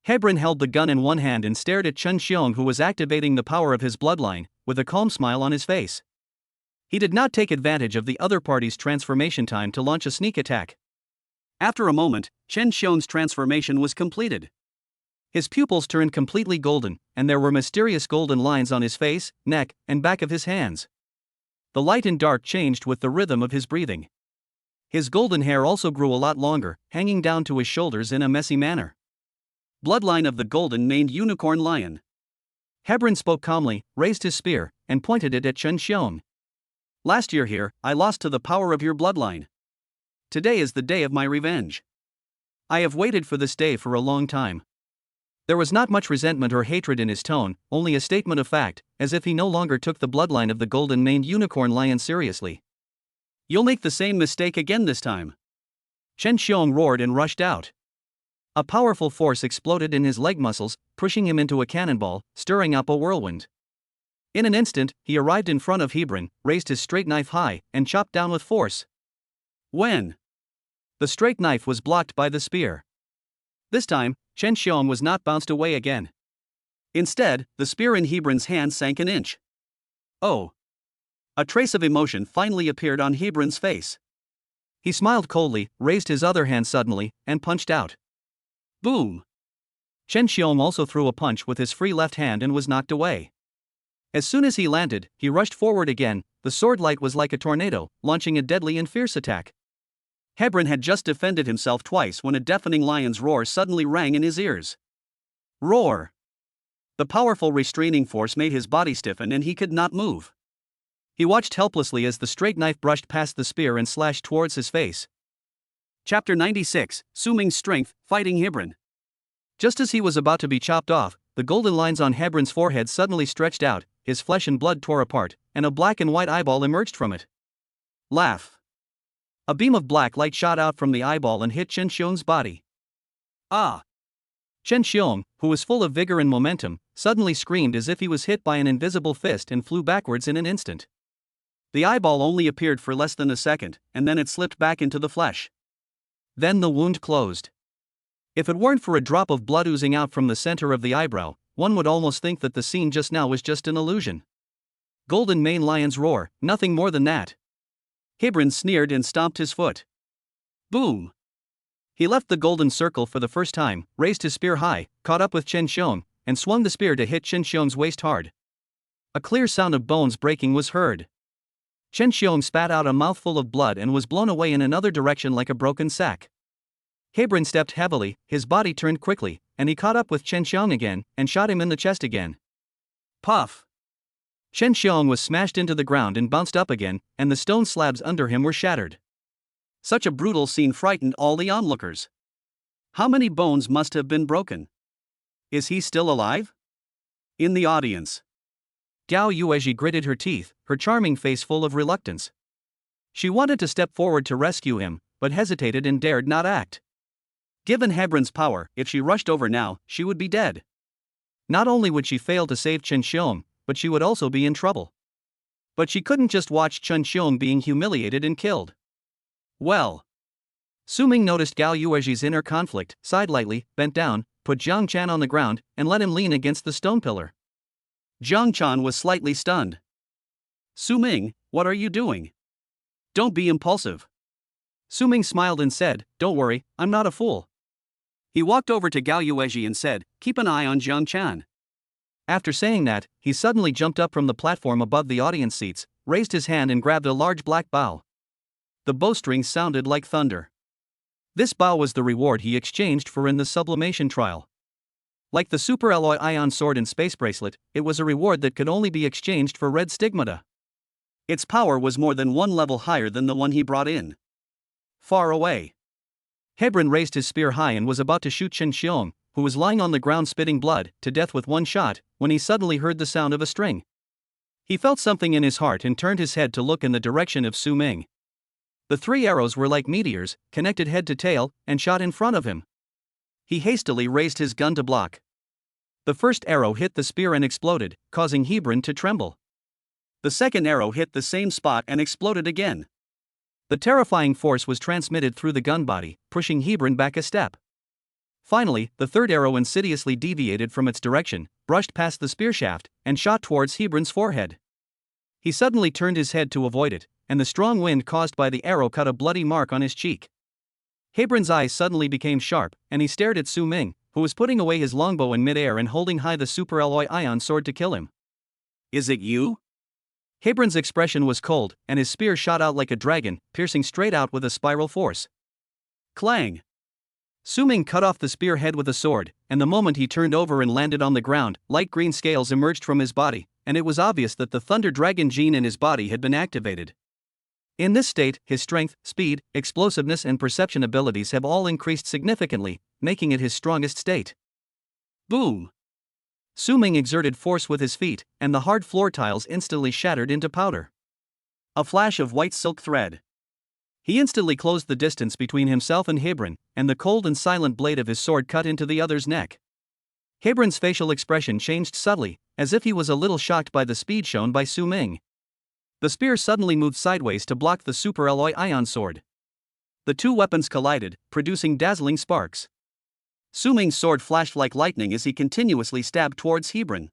Hebron held the gun in one hand and stared at Chen Xiong who was activating the power of his bloodline, with a calm smile on his face. He did not take advantage of the other party's transformation time to launch a sneak attack. After a moment, Chen Xiong's transformation was completed. His pupils turned completely golden, and there were mysterious golden lines on his face, neck, and back of his hands. The light and dark changed with the rhythm of his breathing. His golden hair also grew a lot longer, hanging down to his shoulders in a messy manner. Bloodline of the golden-maned unicorn lion. Hebron spoke calmly, raised his spear, and pointed it at Chen Xiong. Last year here, I lost to the power of your bloodline. Today is the day of my revenge. I have waited for this day for a long time. There was not much resentment or hatred in his tone, only a statement of fact, as if he no longer took the bloodline of the golden-maned unicorn lion seriously. You'll make the same mistake again this time. Chen Xiong roared and rushed out. A powerful force exploded in his leg muscles, pushing him into a cannonball, stirring up a whirlwind. In an instant, he arrived in front of Hebron, raised his straight knife high, and chopped down with force. When? The straight knife was blocked by the spear. This time, Chen Xiong was not bounced away again. Instead, the spear in Hebron's hand sank an inch. Oh! A trace of emotion finally appeared on Hebron's face. He smiled coldly, raised his other hand suddenly, and punched out. Boom! Chen Xiong also threw a punch with his free left hand and was knocked away. As soon as he landed, he rushed forward again. The sword light was like a tornado, launching a deadly and fierce attack. Hebron had just defended himself twice when a deafening lion's roar suddenly rang in his ears. Roar! The powerful restraining force made his body stiffen and he could not move. He watched helplessly as the straight knife brushed past the spear and slashed towards his face. Chapter 96, Suming's Strength, Fighting Hebron. Just as he was about to be chopped off, the golden lines on Hebron's forehead suddenly stretched out, his flesh and blood tore apart, and a black and white eyeball emerged from it. Laugh! A beam of black light shot out from the eyeball and hit Chen Xiong's body. Ah! Chen Xiong, who was full of vigor and momentum, suddenly screamed as if he was hit by an invisible fist and flew backwards in an instant. The eyeball only appeared for less than a second, and then it slipped back into the flesh. Then the wound closed. If it weren't for a drop of blood oozing out from the center of the eyebrow, one would almost think that the scene just now was just an illusion. Golden mane lion's roar, nothing more than that. Hebron sneered and stomped his foot. Boom! He left the golden circle for the first time, raised his spear high, caught up with Chen Xiong, and swung the spear to hit Chen Xiong's waist hard. A clear sound of bones breaking was heard. Chen Xiong spat out a mouthful of blood and was blown away in another direction like a broken sack. Hebron stepped heavily, his body turned quickly, and he caught up with Chen Xiong again, and shot him in the chest again. Puff! Chen Xiong was smashed into the ground and bounced up again, and the stone slabs under him were shattered. Such a brutal scene frightened all the onlookers. How many bones must have been broken? Is he still alive? In the audience, Gao Yuezhi gritted her teeth, her charming face full of reluctance. She wanted to step forward to rescue him, but hesitated and dared not act. Given Hebron's power, if she rushed over now, she would be dead. Not only would she fail to save Chen Xiong, but she would also be in trouble. But she couldn't just watch Chen Xiong being humiliated and killed. Well. Suming noticed Gao Yuezhi's inner conflict, sighed lightly, bent down, put Jiang Chan on the ground, and let him lean against the stone pillar. Jiang Chan was slightly stunned. Suming, what are you doing? Don't be impulsive. Suming smiled and said, Don't worry, I'm not a fool. He walked over to Gao Yuezhi and said, Keep an eye on Jiang Chan. After saying that, he suddenly jumped up from the platform above the audience seats, raised his hand and grabbed a large black bow. The bowstring sounded like thunder. This bow was the reward he exchanged for in the sublimation trial. Like the super alloy ion sword and space bracelet, it was a reward that could only be exchanged for red stigmata. Its power was more than one level higher than the one he brought in. Far away. Hebron raised his spear high and was about to shoot Chen Xiong, who was lying on the ground spitting blood, to death with one shot, when he suddenly heard the sound of a string. He felt something in his heart and turned his head to look in the direction of Su Ming. The 3 arrows were like meteors, connected head to tail, and shot in front of him. He hastily raised his gun to block. The first arrow hit the spear and exploded, causing Hebron to tremble. The second arrow hit the same spot and exploded again. The terrifying force was transmitted through the gun body, pushing Hebron back a step. Finally, the third arrow insidiously deviated from its direction, brushed past the spear shaft, and shot towards Hebron's forehead. He suddenly turned his head to avoid it, and the strong wind caused by the arrow cut a bloody mark on his cheek. Hebron's eyes suddenly became sharp, and he stared at Su Ming, who was putting away his longbow in midair and holding high the super alloy ion sword to kill him. Is it you? Hebron's expression was cold, and his spear shot out like a dragon, piercing straight out with a spiral force. Clang! Su Ming cut off the spearhead with a sword, and the moment he turned over and landed on the ground, light green scales emerged from his body, and it was obvious that the Thunder Dragon gene in his body had been activated. In this state, his strength, speed, explosiveness and perception abilities have all increased significantly, making it his strongest state. Boom! Su Ming exerted force with his feet, and the hard floor tiles instantly shattered into powder. A flash of white silk thread. He instantly closed the distance between himself and Hebron, and the cold and silent blade of his sword cut into the other's neck. Hebron's facial expression changed subtly, as if he was a little shocked by the speed shown by Su Ming. The spear suddenly moved sideways to block the super alloy ion sword. The two weapons collided, producing dazzling sparks. Su Ming's sword flashed like lightning as he continuously stabbed towards Hebron.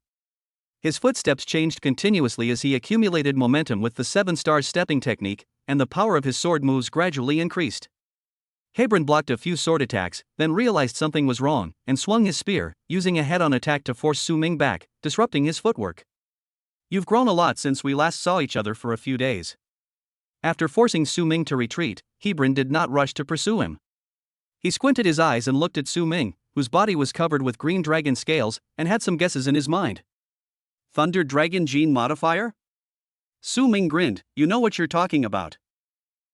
His footsteps changed continuously as he accumulated momentum with the 7-star stepping technique, and the power of his sword moves gradually increased. Hebron blocked a few sword attacks, then realized something was wrong, and swung his spear, using a head-on attack to force Su Ming back, disrupting his footwork. You've grown a lot since we last saw each other for a few days. After forcing Su Ming to retreat, Hebron did not rush to pursue him. He squinted his eyes and looked at Su Ming, whose body was covered with green dragon scales, and had some guesses in his mind. Thunder Dragon Gene Modifier? Su Ming grinned, you know what you're talking about.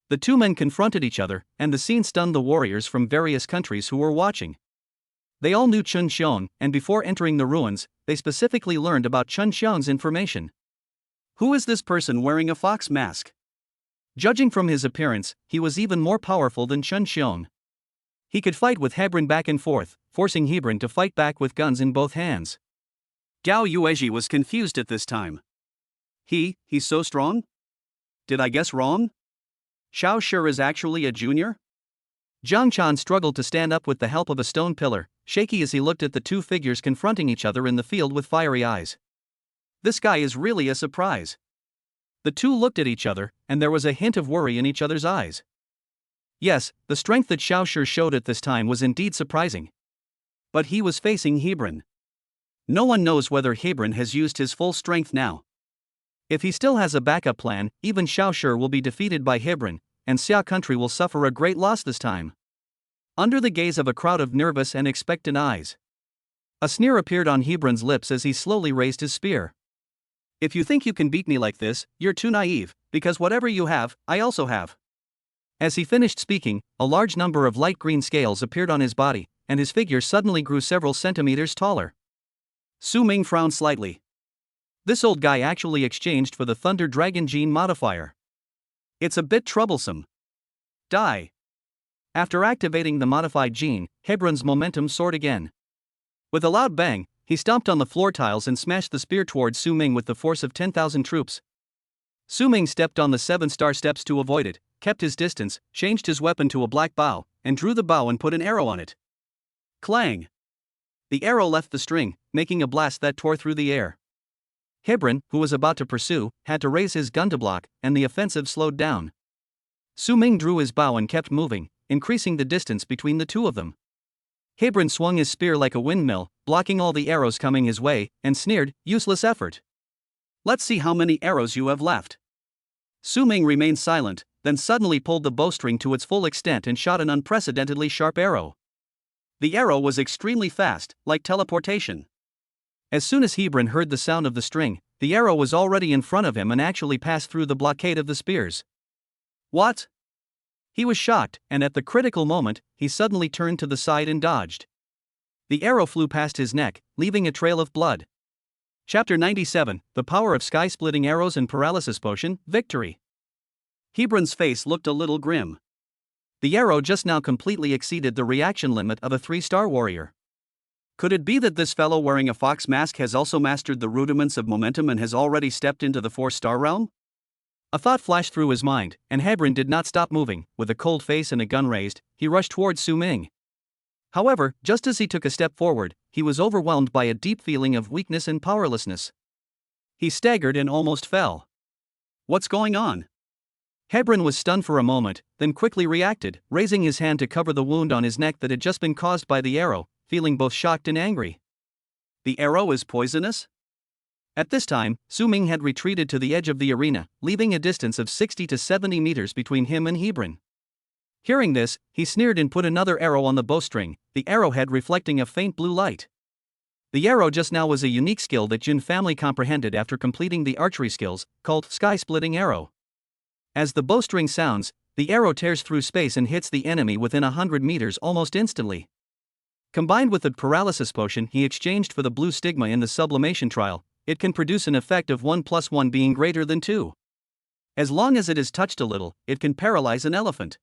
The two men confronted each other, and the scene stunned the warriors from various countries who were watching. They all knew Chun Xiang, and before entering the ruins, they specifically learned about Chun Xiang's information. Who is this person wearing a fox mask? Judging from his appearance, he was even more powerful than Chun Xiang. He could fight with Hebron back and forth, forcing Hebron to fight back with guns in both hands. Gao Yuezhi was confused at this time. He's so strong? Did I guess wrong? Xiao Shi is actually a junior? Zhang Chan struggled to stand up with the help of a stone pillar, shaky as he looked at the two figures confronting each other in the field with fiery eyes. This guy is really a surprise. The two looked at each other, and there was a hint of worry in each other's eyes. Yes, the strength that Xiao Shi showed at this time was indeed surprising. But he was facing Hebron. No one knows whether Hebron has used his full strength now. If he still has a backup plan, even Xiao Shi will be defeated by Hebron, and Xia country will suffer a great loss this time. Under the gaze of a crowd of nervous and expectant eyes, a sneer appeared on Hebron's lips as he slowly raised his spear. If you think you can beat me like this, you're too naive, because whatever you have, I also have. As he finished speaking, a large number of light green scales appeared on his body, and his figure suddenly grew several centimeters taller. Su Ming frowned slightly. This old guy actually exchanged for the Thunder Dragon Gene Modifier. It's a bit troublesome. Die. After activating the modified gene, Hebron's momentum soared again. With a loud bang, he stomped on the floor tiles and smashed the spear towards Su Ming with the force of 10,000 troops. Su Ming stepped on the 7-star steps to avoid it, kept his distance, changed his weapon to a black bow, and drew the bow and put an arrow on it. Clang! The arrow left the string, making a blast that tore through the air. Hebron, who was about to pursue, had to raise his gun to block, and the offensive slowed down. Su Ming drew his bow and kept moving, increasing the distance between the two of them. Hebron swung his spear like a windmill, blocking all the arrows coming his way, and sneered, useless effort. Let's see how many arrows you have left. Su Ming remained silent, then suddenly pulled the bowstring to its full extent and shot an unprecedentedly sharp arrow. The arrow was extremely fast, like teleportation. As soon as Hebron heard the sound of the string, the arrow was already in front of him and actually passed through the blockade of the spears. What? He was shocked, and at the critical moment, he suddenly turned to the side and dodged. The arrow flew past his neck, leaving a trail of blood. Chapter 97, The Power of Sky-Splitting Arrows and Paralysis Potion, Victory. Hebron's face looked a little grim. The arrow just now completely exceeded the reaction limit of a 3-star warrior. Could it be that this fellow wearing a fox mask has also mastered the rudiments of momentum and has already stepped into the 4-star realm? A thought flashed through his mind, and Hebron did not stop moving. With a cold face and a gun raised, he rushed towards Su Ming. However, just as he took a step forward, he was overwhelmed by a deep feeling of weakness and powerlessness. He staggered and almost fell. What's going on? Hebron was stunned for a moment, then quickly reacted, raising his hand to cover the wound on his neck that had just been caused by the arrow, feeling both shocked and angry. The arrow is poisonous? At this time, Su Ming had retreated to the edge of the arena, leaving a distance of 60 to 70 meters between him and Hebron. Hearing this, he sneered and put another arrow on the bowstring, the arrowhead reflecting a faint blue light. The arrow just now was a unique skill that Jin family comprehended after completing the archery skills, called sky-splitting arrow. As the bowstring sounds, the arrow tears through space and hits the enemy within 100 meters almost instantly. Combined with the paralysis potion he exchanged for the blue stigma in the sublimation trial, it can produce an effect of 1 + 1 being greater than 2. As long as it is touched a little, it can paralyze an elephant.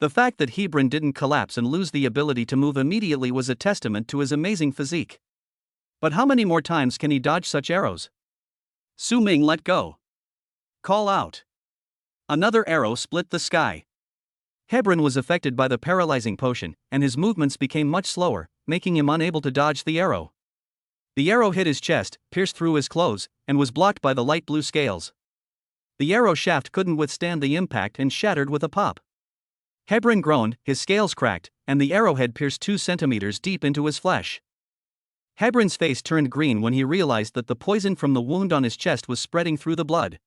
The fact that Hebron didn't collapse and lose the ability to move immediately was a testament to his amazing physique. But how many more times can he dodge such arrows? Su Ming let go. Call out. Another arrow split the sky. Hebron was affected by the paralyzing potion, and his movements became much slower, making him unable to dodge the arrow. The arrow hit his chest, pierced through his clothes, and was blocked by the light blue scales. The arrow shaft couldn't withstand the impact and shattered with a pop. Hebron groaned, his scales cracked, and the arrowhead pierced 2 centimeters deep into his flesh. Hebron's face turned green when he realized that the poison from the wound on his chest was spreading through the blood.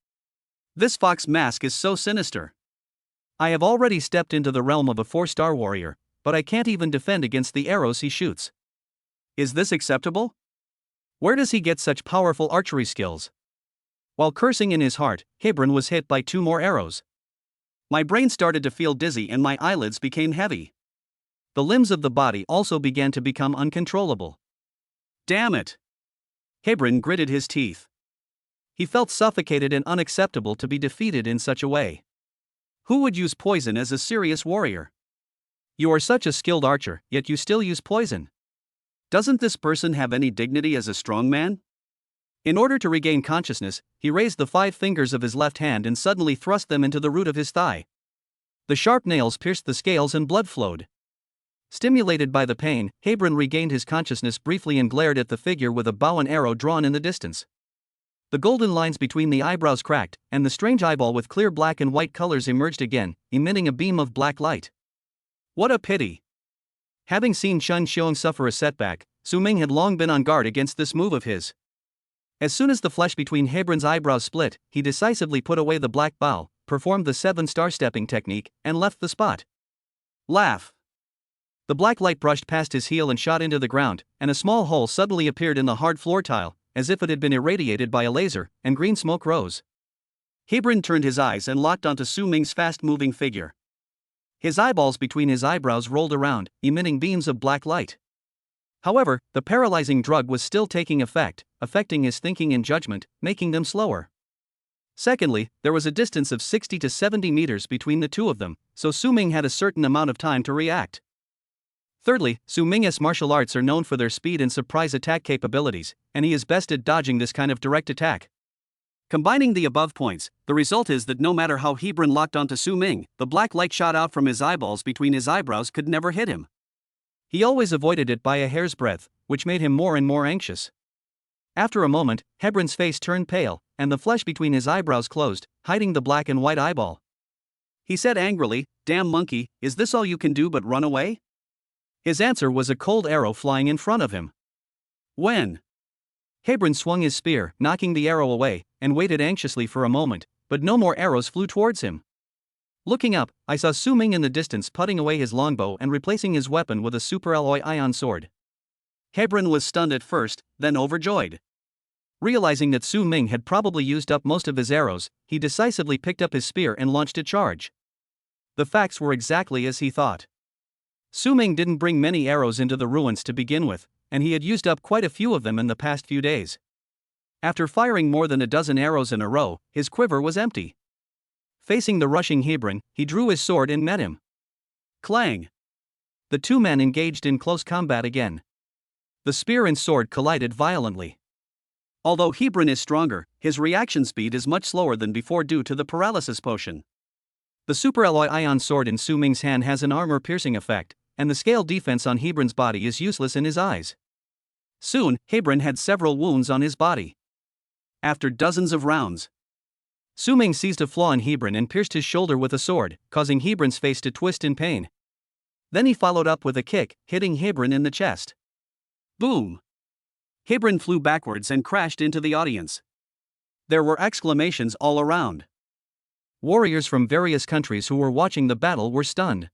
This fox mask is so sinister. I have already stepped into the realm of a 4-star warrior, but I can't even defend against the arrows he shoots. Is this acceptable? Where does he get such powerful archery skills? While cursing in his heart, Hebron was hit by 2 more arrows. My brain started to feel dizzy and my eyelids became heavy. The limbs of the body also began to become uncontrollable. Damn it! Hebron gritted his teeth. He felt suffocated and unacceptable to be defeated in such a way. Who would use poison as a serious warrior? You are such a skilled archer, yet you still use poison. Doesn't this person have any dignity as a strong man? In order to regain consciousness, he raised the 5 fingers of his left hand and suddenly thrust them into the root of his thigh. The sharp nails pierced the scales and blood flowed. Stimulated by the pain, Hebron regained his consciousness briefly and glared at the figure with a bow and arrow drawn in the distance. The golden lines between the eyebrows cracked, and the strange eyeball with clear black and white colors emerged again, emitting a beam of black light. What a pity! Having seen Xiang suffer a setback, Su Ming had long been on guard against this move of his. As soon as the flesh between Hebron's eyebrows split, he decisively put away the black bow, performed the 7-star stepping technique, and left the spot. Laugh! The black light brushed past his heel and shot into the ground, and a small hole suddenly appeared in the hard floor tile, as if it had been irradiated by a laser, and green smoke rose. Hebron turned his eyes and locked onto Su Ming's fast-moving figure. His eyeballs between his eyebrows rolled around, emitting beams of black light. However, the paralyzing drug was still taking effect, affecting his thinking and judgment, making them slower. Secondly, there was a distance of 60 to 70 meters between the two of them, so Su Ming had a certain amount of time to react. Thirdly, Su Ming's martial arts are known for their speed and surprise attack capabilities, and he is best at dodging this kind of direct attack. Combining the above points, the result is that no matter how Hebron locked onto Su Ming, the black light shot out from his eyeballs between his eyebrows could never hit him. He always avoided it by a hair's breadth, which made him more and more anxious. After a moment, Hebron's face turned pale, and the flesh between his eyebrows closed, hiding the black and white eyeball. He said angrily, "Damn monkey, is this all you can do but run away?" His answer was a cold arrow flying in front of him. When? Hebron swung his spear, knocking the arrow away, and waited anxiously for a moment, but no more arrows flew towards him. Looking up, I saw Su Ming in the distance putting away his longbow and replacing his weapon with a superalloy ion sword. Hebron was stunned at first, then overjoyed. Realizing that Su Ming had probably used up most of his arrows, he decisively picked up his spear and launched a charge. The facts were exactly as he thought. Su Ming didn't bring many arrows into the ruins to begin with, and he had used up quite a few of them in the past few days. After firing more than a dozen arrows in a row, his quiver was empty. Facing the rushing Hebron, he drew his sword and met him. Clang! The two men engaged in close combat again. The spear and sword collided violently. Although Hebron is stronger, his reaction speed is much slower than before due to the paralysis potion. The superalloy ion sword in Su Ming's hand has an armor-piercing effect, and the scale defense on Hebron's body is useless in his eyes. Soon, Hebron had several wounds on his body. After dozens of rounds, Su Ming seized a flaw in Hebron and pierced his shoulder with a sword, causing Hebron's face to twist in pain. Then he followed up with a kick, hitting Hebron in the chest. Boom! Hebron flew backwards and crashed into the audience. There were exclamations all around. Warriors from various countries who were watching the battle were stunned.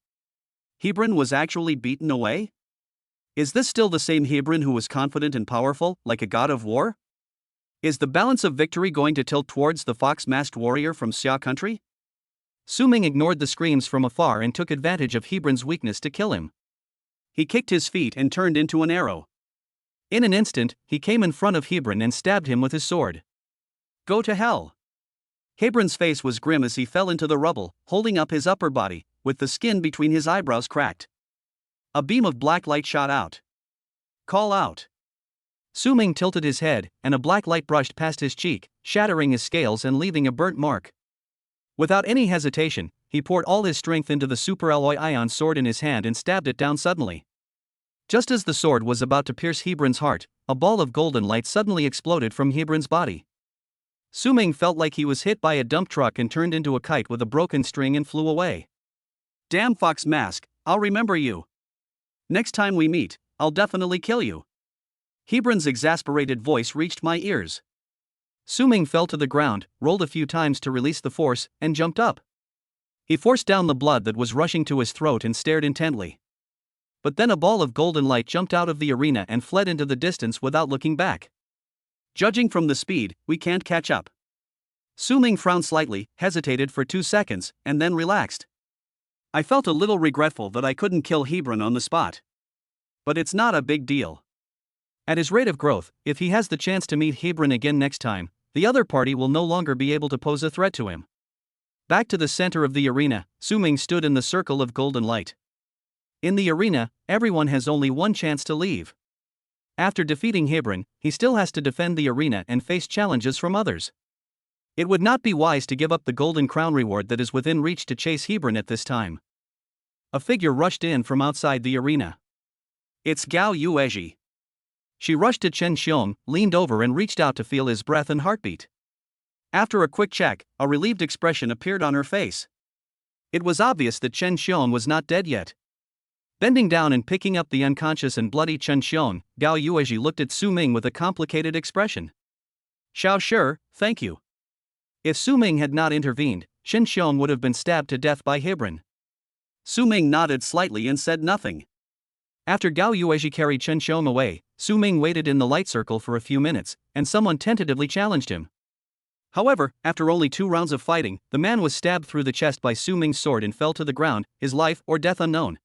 Hebron was actually beaten away? Is this still the same Hebron who was confident and powerful, like a god of war? Is the balance of victory going to tilt towards the fox-masked warrior from Xia country? Su Ming ignored the screams from afar and took advantage of Hebron's weakness to kill him. He kicked his feet and turned into an arrow. In an instant, he came in front of Hebron and stabbed him with his sword. Go to hell! Hebron's face was grim as he fell into the rubble, holding up his upper body, with the skin between his eyebrows cracked. A beam of black light shot out. Call out! Su Ming tilted his head, and a black light brushed past his cheek, shattering his scales and leaving a burnt mark. Without any hesitation, he poured all his strength into the super alloy ion sword in his hand and stabbed it down suddenly. Just as the sword was about to pierce Hebron's heart, a ball of golden light suddenly exploded from Hebron's body. Su Ming felt like he was hit by a dump truck and turned into a kite with a broken string and flew away. Damn fox mask, I'll remember you. Next time we meet, I'll definitely kill you. Hebron's exasperated voice reached my ears. Su Ming fell to the ground, rolled a few times to release the force, and jumped up. He forced down the blood that was rushing to his throat and stared intently. But then a ball of golden light jumped out of the arena and fled into the distance without looking back. Judging from the speed, we can't catch up. Su Ming frowned slightly, hesitated for 2 seconds, and then relaxed. I felt a little regretful that I couldn't kill Hebron on the spot. But it's not a big deal. At his rate of growth, if he has the chance to meet Hebron again next time, the other party will no longer be able to pose a threat to him. Back to the center of the arena, Su Ming stood in the circle of golden light. In the arena, everyone has only one chance to leave. After defeating Hebron, he still has to defend the arena and face challenges from others. It would not be wise to give up the golden crown reward that is within reach to chase Hebron at this time. A figure rushed in from outside the arena. It's Gao Yuezhi. She rushed to Chen Xiong, leaned over and reached out to feel his breath and heartbeat. After a quick check, a relieved expression appeared on her face. It was obvious that Chen Xiong was not dead yet. Bending down and picking up the unconscious and bloody Chen Xiong, Gao Yuezhi looked at Su Ming with a complicated expression. Xiao sure, thank you. If Su Ming had not intervened, Chen Xiong would have been stabbed to death by Hebron. Su Ming nodded slightly and said nothing. After Gao Yuezhi carried Chen Xiong away, Su Ming waited in the light circle for a few minutes, and someone tentatively challenged him. However, after only 2 rounds of fighting, the man was stabbed through the chest by Su Ming's sword and fell to the ground, his life or death unknown.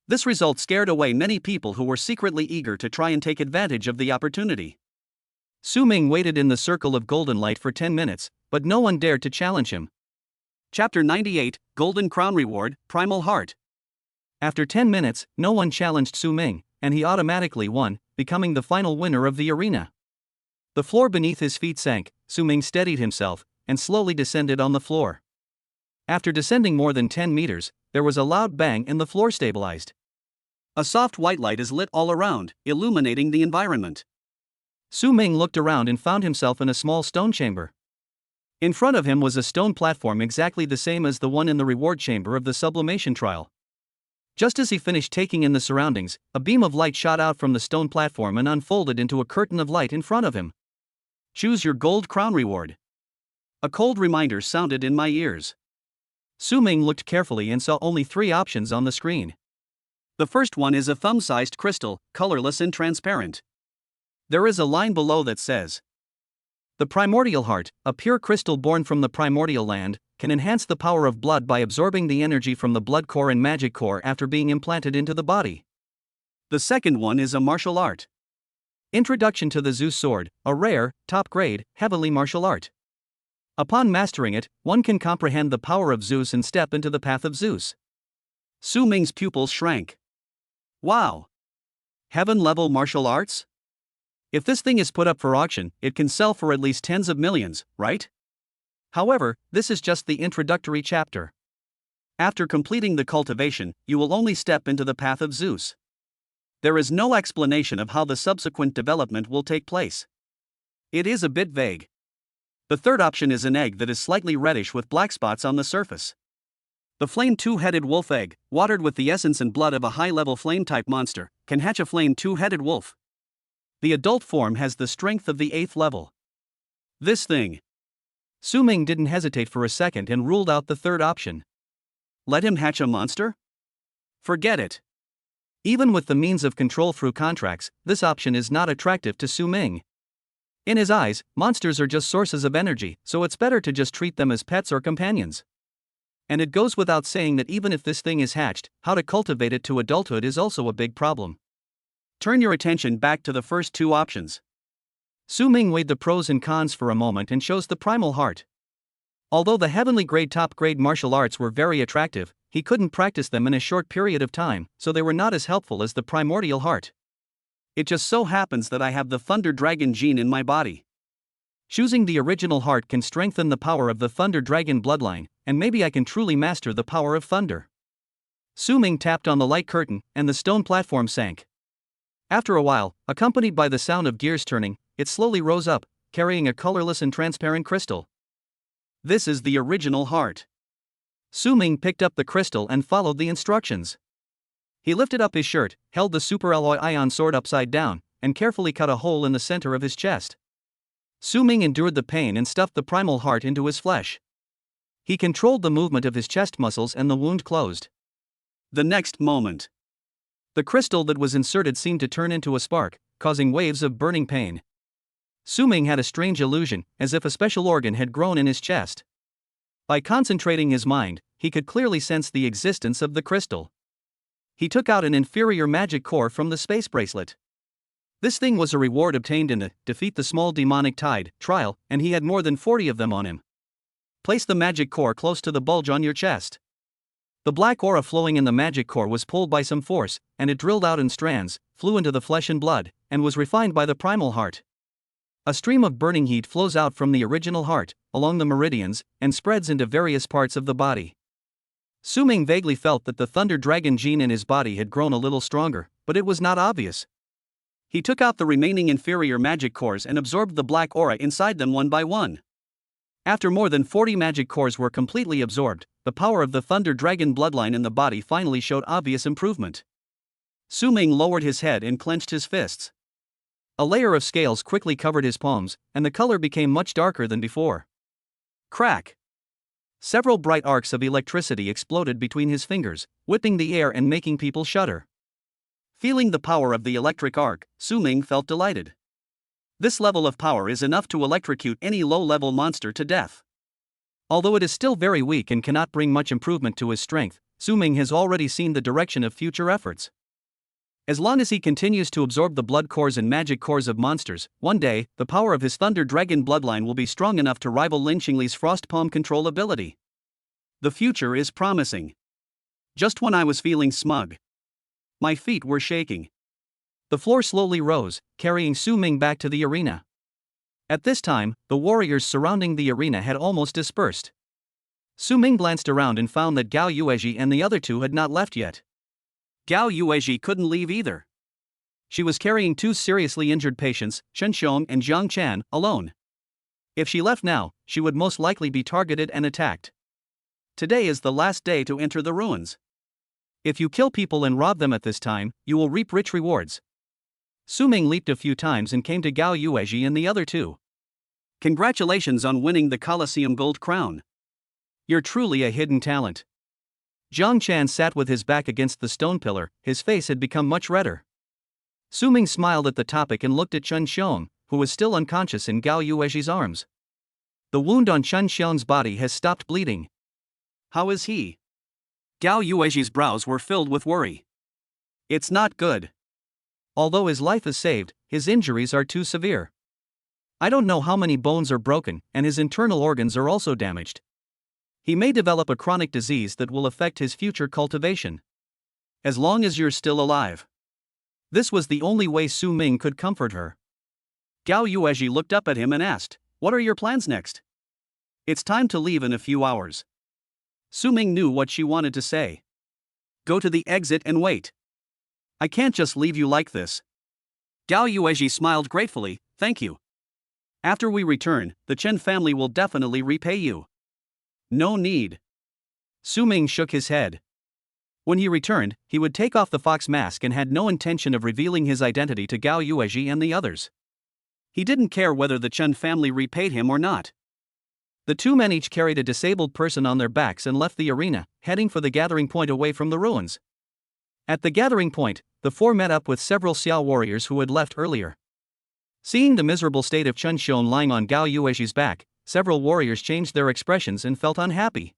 This result scared away many people who were secretly eager to try and take advantage of the opportunity. Su Ming waited in the circle of golden light for 10 minutes, but no one dared to challenge him. Chapter 98, Golden Crown Reward, Primal Heart. After 10 minutes, no one challenged Su Ming, and he automatically won, becoming the final winner of the arena. The floor beneath his feet sank, Su Ming steadied himself, and slowly descended on the floor. After descending more than 10 meters, there was a loud bang and the floor stabilized. A soft white light is lit all around, illuminating the environment. Su Ming looked around and found himself in a small stone chamber. In front of him was a stone platform exactly the same as the one in the reward chamber of the sublimation trial. Just as he finished taking in the surroundings, a beam of light shot out from the stone platform and unfolded into a curtain of light in front of him. Choose your gold crown reward. A cold reminder sounded in my ears. Su Ming looked carefully and saw only 3 options on the screen. The first one is a thumb-sized crystal, colorless and transparent. There is a line below that says, "The primordial heart, a pure crystal born from the primordial land, can enhance the power of blood by absorbing the energy from the blood core and magic core after being implanted into the body." The second one is a martial art. Introduction to the Zeus sword, a rare, top-grade, heavenly martial art. Upon mastering it, one can comprehend the power of Zeus and step into the path of Zeus. Su Ming's pupils shrank. Wow! Heaven-level martial arts? If this thing is put up for auction, it can sell for at least tens of millions, right? However, this is just the introductory chapter. After completing the cultivation, you will only step into the path of Zeus. There is no explanation of how the subsequent development will take place. It is a bit vague. The third option is an egg that is slightly reddish with black spots on the surface. The flame two-headed wolf egg, watered with the essence and blood of a high-level flame-type monster, can hatch a flame two-headed wolf. The adult form has the strength of the 8th level. This thing. Su Ming didn't hesitate for a second and ruled out the third option. Let him hatch a monster? Forget it. Even with the means of control through contracts, this option is not attractive to Su Ming. In his eyes, monsters are just sources of energy, so it's better to just treat them as pets or companions. And it goes without saying that even if this thing is hatched, how to cultivate it to adulthood is also a big problem. Turn your attention back to the first two options. Su Ming weighed the pros and cons for a moment and chose the primal heart. Although the heavenly grade top grade martial arts were very attractive, he couldn't practice them in a short period of time, so they were not as helpful as the primordial heart. It just so happens that I have the Thunder Dragon gene in my body. Choosing the original heart can strengthen the power of the Thunder Dragon bloodline, and maybe I can truly master the power of thunder. Su Ming tapped on the light curtain, and the stone platform sank. After a while, accompanied by the sound of gears turning, it slowly rose up, carrying a colorless and transparent crystal. This is the original heart. Su Ming picked up the crystal and followed the instructions. He lifted up his shirt, held the super alloy ion sword upside down, and carefully cut a hole in the center of his chest. Su Ming endured the pain and stuffed the primal heart into his flesh. He controlled the movement of his chest muscles and the wound closed. The next moment, the crystal that was inserted seemed to turn into a spark, causing waves of burning pain. Su Ming had a strange illusion, as if a special organ had grown in his chest. By concentrating his mind, he could clearly sense the existence of the crystal. He took out an inferior magic core from the space bracelet. This thing was a reward obtained in the Defeat the Small Demonic Tide trial, and he had more than 40 of them on him. Place the magic core close to the bulge on your chest. The black aura flowing in the magic core was pulled by some force, and it drilled out in strands, flew into the flesh and blood, and was refined by the primal heart. A stream of burning heat flows out from the original heart, along the meridians, and spreads into various parts of the body. Su Ming vaguely felt that the Thunder Dragon gene in his body had grown a little stronger, but it was not obvious. He took out the remaining inferior magic cores and absorbed the black aura inside them one by one. After more than 40 magic cores were completely absorbed, the power of the Thunder Dragon bloodline in the body finally showed obvious improvement. Su Ming lowered his head and clenched his fists. A layer of scales quickly covered his palms, and the color became much darker than before. Crack! Several bright arcs of electricity exploded between his fingers, whipping the air and making people shudder. Feeling the power of the electric arc, Su Ming felt delighted. This level of power is enough to electrocute any low-level monster to death. Although it is still very weak and cannot bring much improvement to his strength, Su Ming has already seen the direction of future efforts. As long as he continues to absorb the blood cores and magic cores of monsters, one day, the power of his Thunder Dragon bloodline will be strong enough to rival Lin Qingli's Frost Palm control ability. The future is promising. Just when I was feeling smug, my feet were shaking. The floor slowly rose, carrying Su Ming back to the arena. At this time, the warriors surrounding the arena had almost dispersed. Su Ming glanced around and found that Gao Yuezhi and the other two had not left yet. Gao Yuezhi couldn't leave either. She was carrying two seriously injured patients, Chen Xiong and Jiang Chan, alone. If she left now, she would most likely be targeted and attacked. Today is the last day to enter the ruins. If you kill people and rob them at this time, you will reap rich rewards. Su Ming leaped a few times and came to Gao Yuezhi and the other two. Congratulations on winning the Colosseum Gold Crown. You're truly a hidden talent. Jiang Chan sat with his back against the stone pillar, his face had become much redder. Su Ming smiled at the topic and looked at Chen Xiong, who was still unconscious in Gao Yuezhi's arms. The wound on Chen Xiong's body has stopped bleeding. How is he? Gao Yuezhi's brows were filled with worry. It's not good. Although his life is saved, his injuries are too severe. I don't know how many bones are broken, and his internal organs are also damaged. He may develop a chronic disease that will affect his future cultivation. As long as you're still alive. This was the only way Su Ming could comfort her. Gao Yuezhi looked up at him and asked, "What are your plans next?" "It's time to leave in a few hours." Su Ming knew what she wanted to say. "Go to the exit and wait. I can't just leave you like this." Gao Yuezhi smiled gratefully, "Thank you." After we return, the Chen family will definitely repay you. No need. Su Ming shook his head. When he returned, he would take off the fox mask and had no intention of revealing his identity to Gao Yuezhi and the others. He didn't care whether the Chen family repaid him or not. The two men each carried a disabled person on their backs and left the arena, heading for the gathering point away from the ruins. At the gathering point, the four met up with several Xiao warriors who had left earlier. Seeing the miserable state of Chen Xiong lying on Gao Yuezhi's back, several warriors changed their expressions and felt unhappy.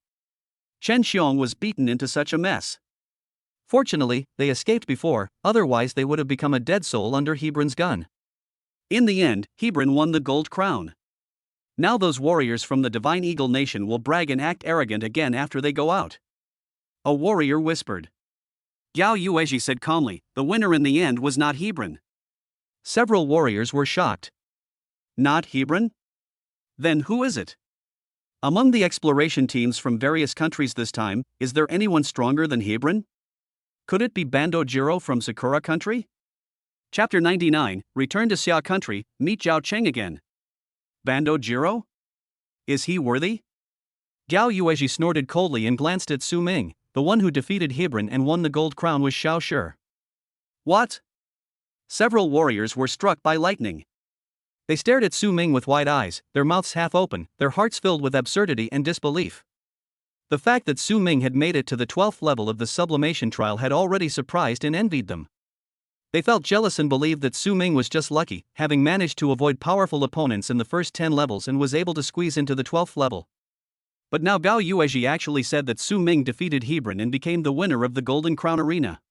Chen Xiong was beaten into such a mess. Fortunately, they escaped before, otherwise they would have become a dead soul under Hebron's gun. In the end, Hebron won the gold crown. Now those warriors from the Divine Eagle Nation will brag and act arrogant again after they go out. A warrior whispered. Gao Yuezhi said calmly, the winner in the end was not Hebron. Several warriors were shocked. Not Hebron? Then who is it? Among the exploration teams from various countries this time, is there anyone stronger than Hebron? Could it be Bandojiro from Sakura country? Chapter 99, Return to Xia country, meet Zhao Cheng again. Bandojiro? Is he worthy? Gao Yuezhi snorted coldly and glanced at Su Ming. The one who defeated Hebron and won the gold crown was Xiao Shi. What? Several warriors were struck by lightning. They stared at Su Ming with wide eyes, their mouths half open, their hearts filled with absurdity and disbelief. The fact that Su Ming had made it to the 12th level of the sublimation trial had already surprised and envied them. They felt jealous and believed that Su Ming was just lucky, having managed to avoid powerful opponents in the first 10 levels and was able to squeeze into the 12th level. But now Gao Yuezhi actually said that Su Ming defeated Hebron and became the winner of the Golden Crown Arena.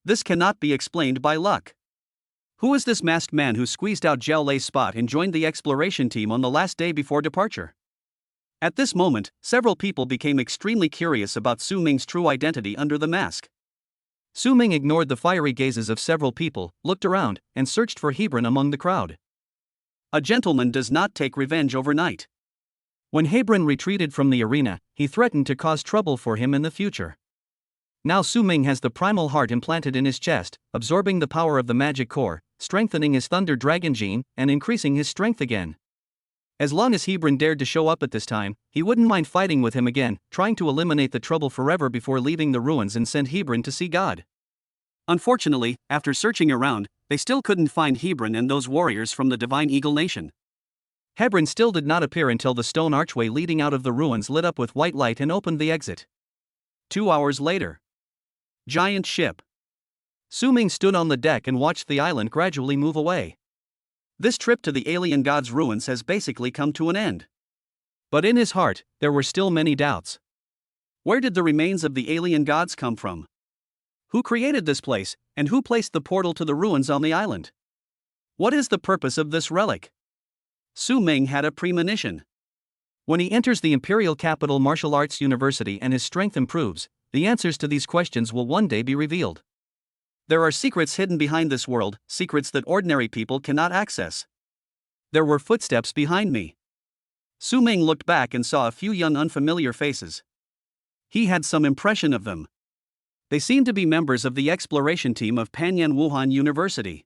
This cannot be explained by luck. Who is this masked man who squeezed out Zhao Lei's spot and joined the exploration team on the last day before departure? At this moment, several people became extremely curious about Su Ming's true identity under the mask. Su Ming ignored the fiery gazes of several people, looked around, and searched for Hebron among the crowd. A gentleman does not take revenge overnight. When Hebron retreated from the arena, he threatened to cause trouble for him in the future. Now Su Ming has the primal heart implanted in his chest, absorbing the power of the magic core, strengthening his Thunder Dragon gene, and increasing his strength again. As long as Hebron dared to show up at this time, he wouldn't mind fighting with him again, trying to eliminate the trouble forever before leaving the ruins and send Hebron to see God. Unfortunately, after searching around, they still couldn't find Hebron and those warriors from the Divine Eagle Nation. Hebron still did not appear until the stone archway leading out of the ruins lit up with white light and opened the exit. 2 hours later. Giant ship. Su Ming stood on the deck and watched the island gradually move away. This trip to the alien god's ruins has basically come to an end. But in his heart, there were still many doubts. Where did the remains of the alien gods come from? Who created this place, and who placed the portal to the ruins on the island? What is the purpose of this relic? Su Ming had a premonition. When he enters the Imperial Capital Martial Arts University and his strength improves, the answers to these questions will one day be revealed. There are secrets hidden behind this world, secrets that ordinary people cannot access. There were footsteps behind me. Su Ming looked back and saw a few young unfamiliar faces. He had some impression of them. They seemed to be members of the exploration team of Panyan Wuhan University.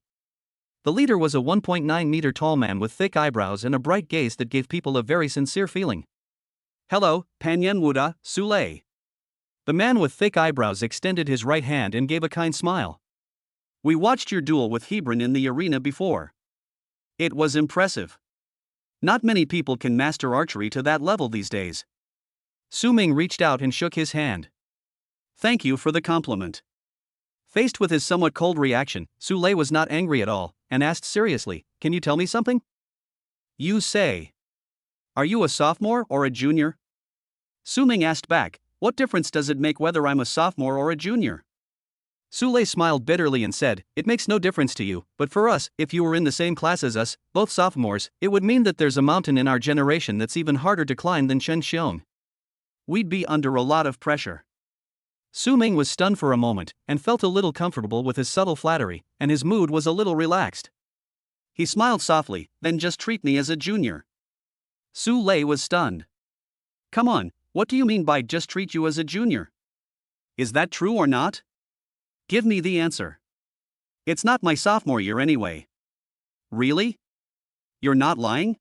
The leader was a 1.9-meter tall man with thick eyebrows and a bright gaze that gave people a very sincere feeling. Hello, Panyan Wuda, Su Lei. The man with thick eyebrows extended his right hand and gave a kind smile. We watched your duel with Hebron in the arena before. It was impressive. Not many people can master archery to that level these days. Su Ming reached out and shook his hand. Thank you for the compliment. Faced with his somewhat cold reaction, Su Lei was not angry at all, and asked seriously, can you tell me something? You say. Are you a sophomore or a junior? Su Ming asked back, what difference does it make whether I'm a sophomore or a junior? Su Lei smiled bitterly and said, it makes no difference to you, but for us, if you were in the same class as us, both sophomores, it would mean that there's a mountain in our generation that's even harder to climb than Chen Xiong. We'd be under a lot of pressure. Su Ming was stunned for a moment, and felt a little comfortable with his subtle flattery, and his mood was a little relaxed. He smiled softly, then just treat me as a junior. Su Lei was stunned. Come on, what do you mean by just treat you as a junior? Is that true or not? Give me the answer. It's not my sophomore year anyway. Really? You're not lying?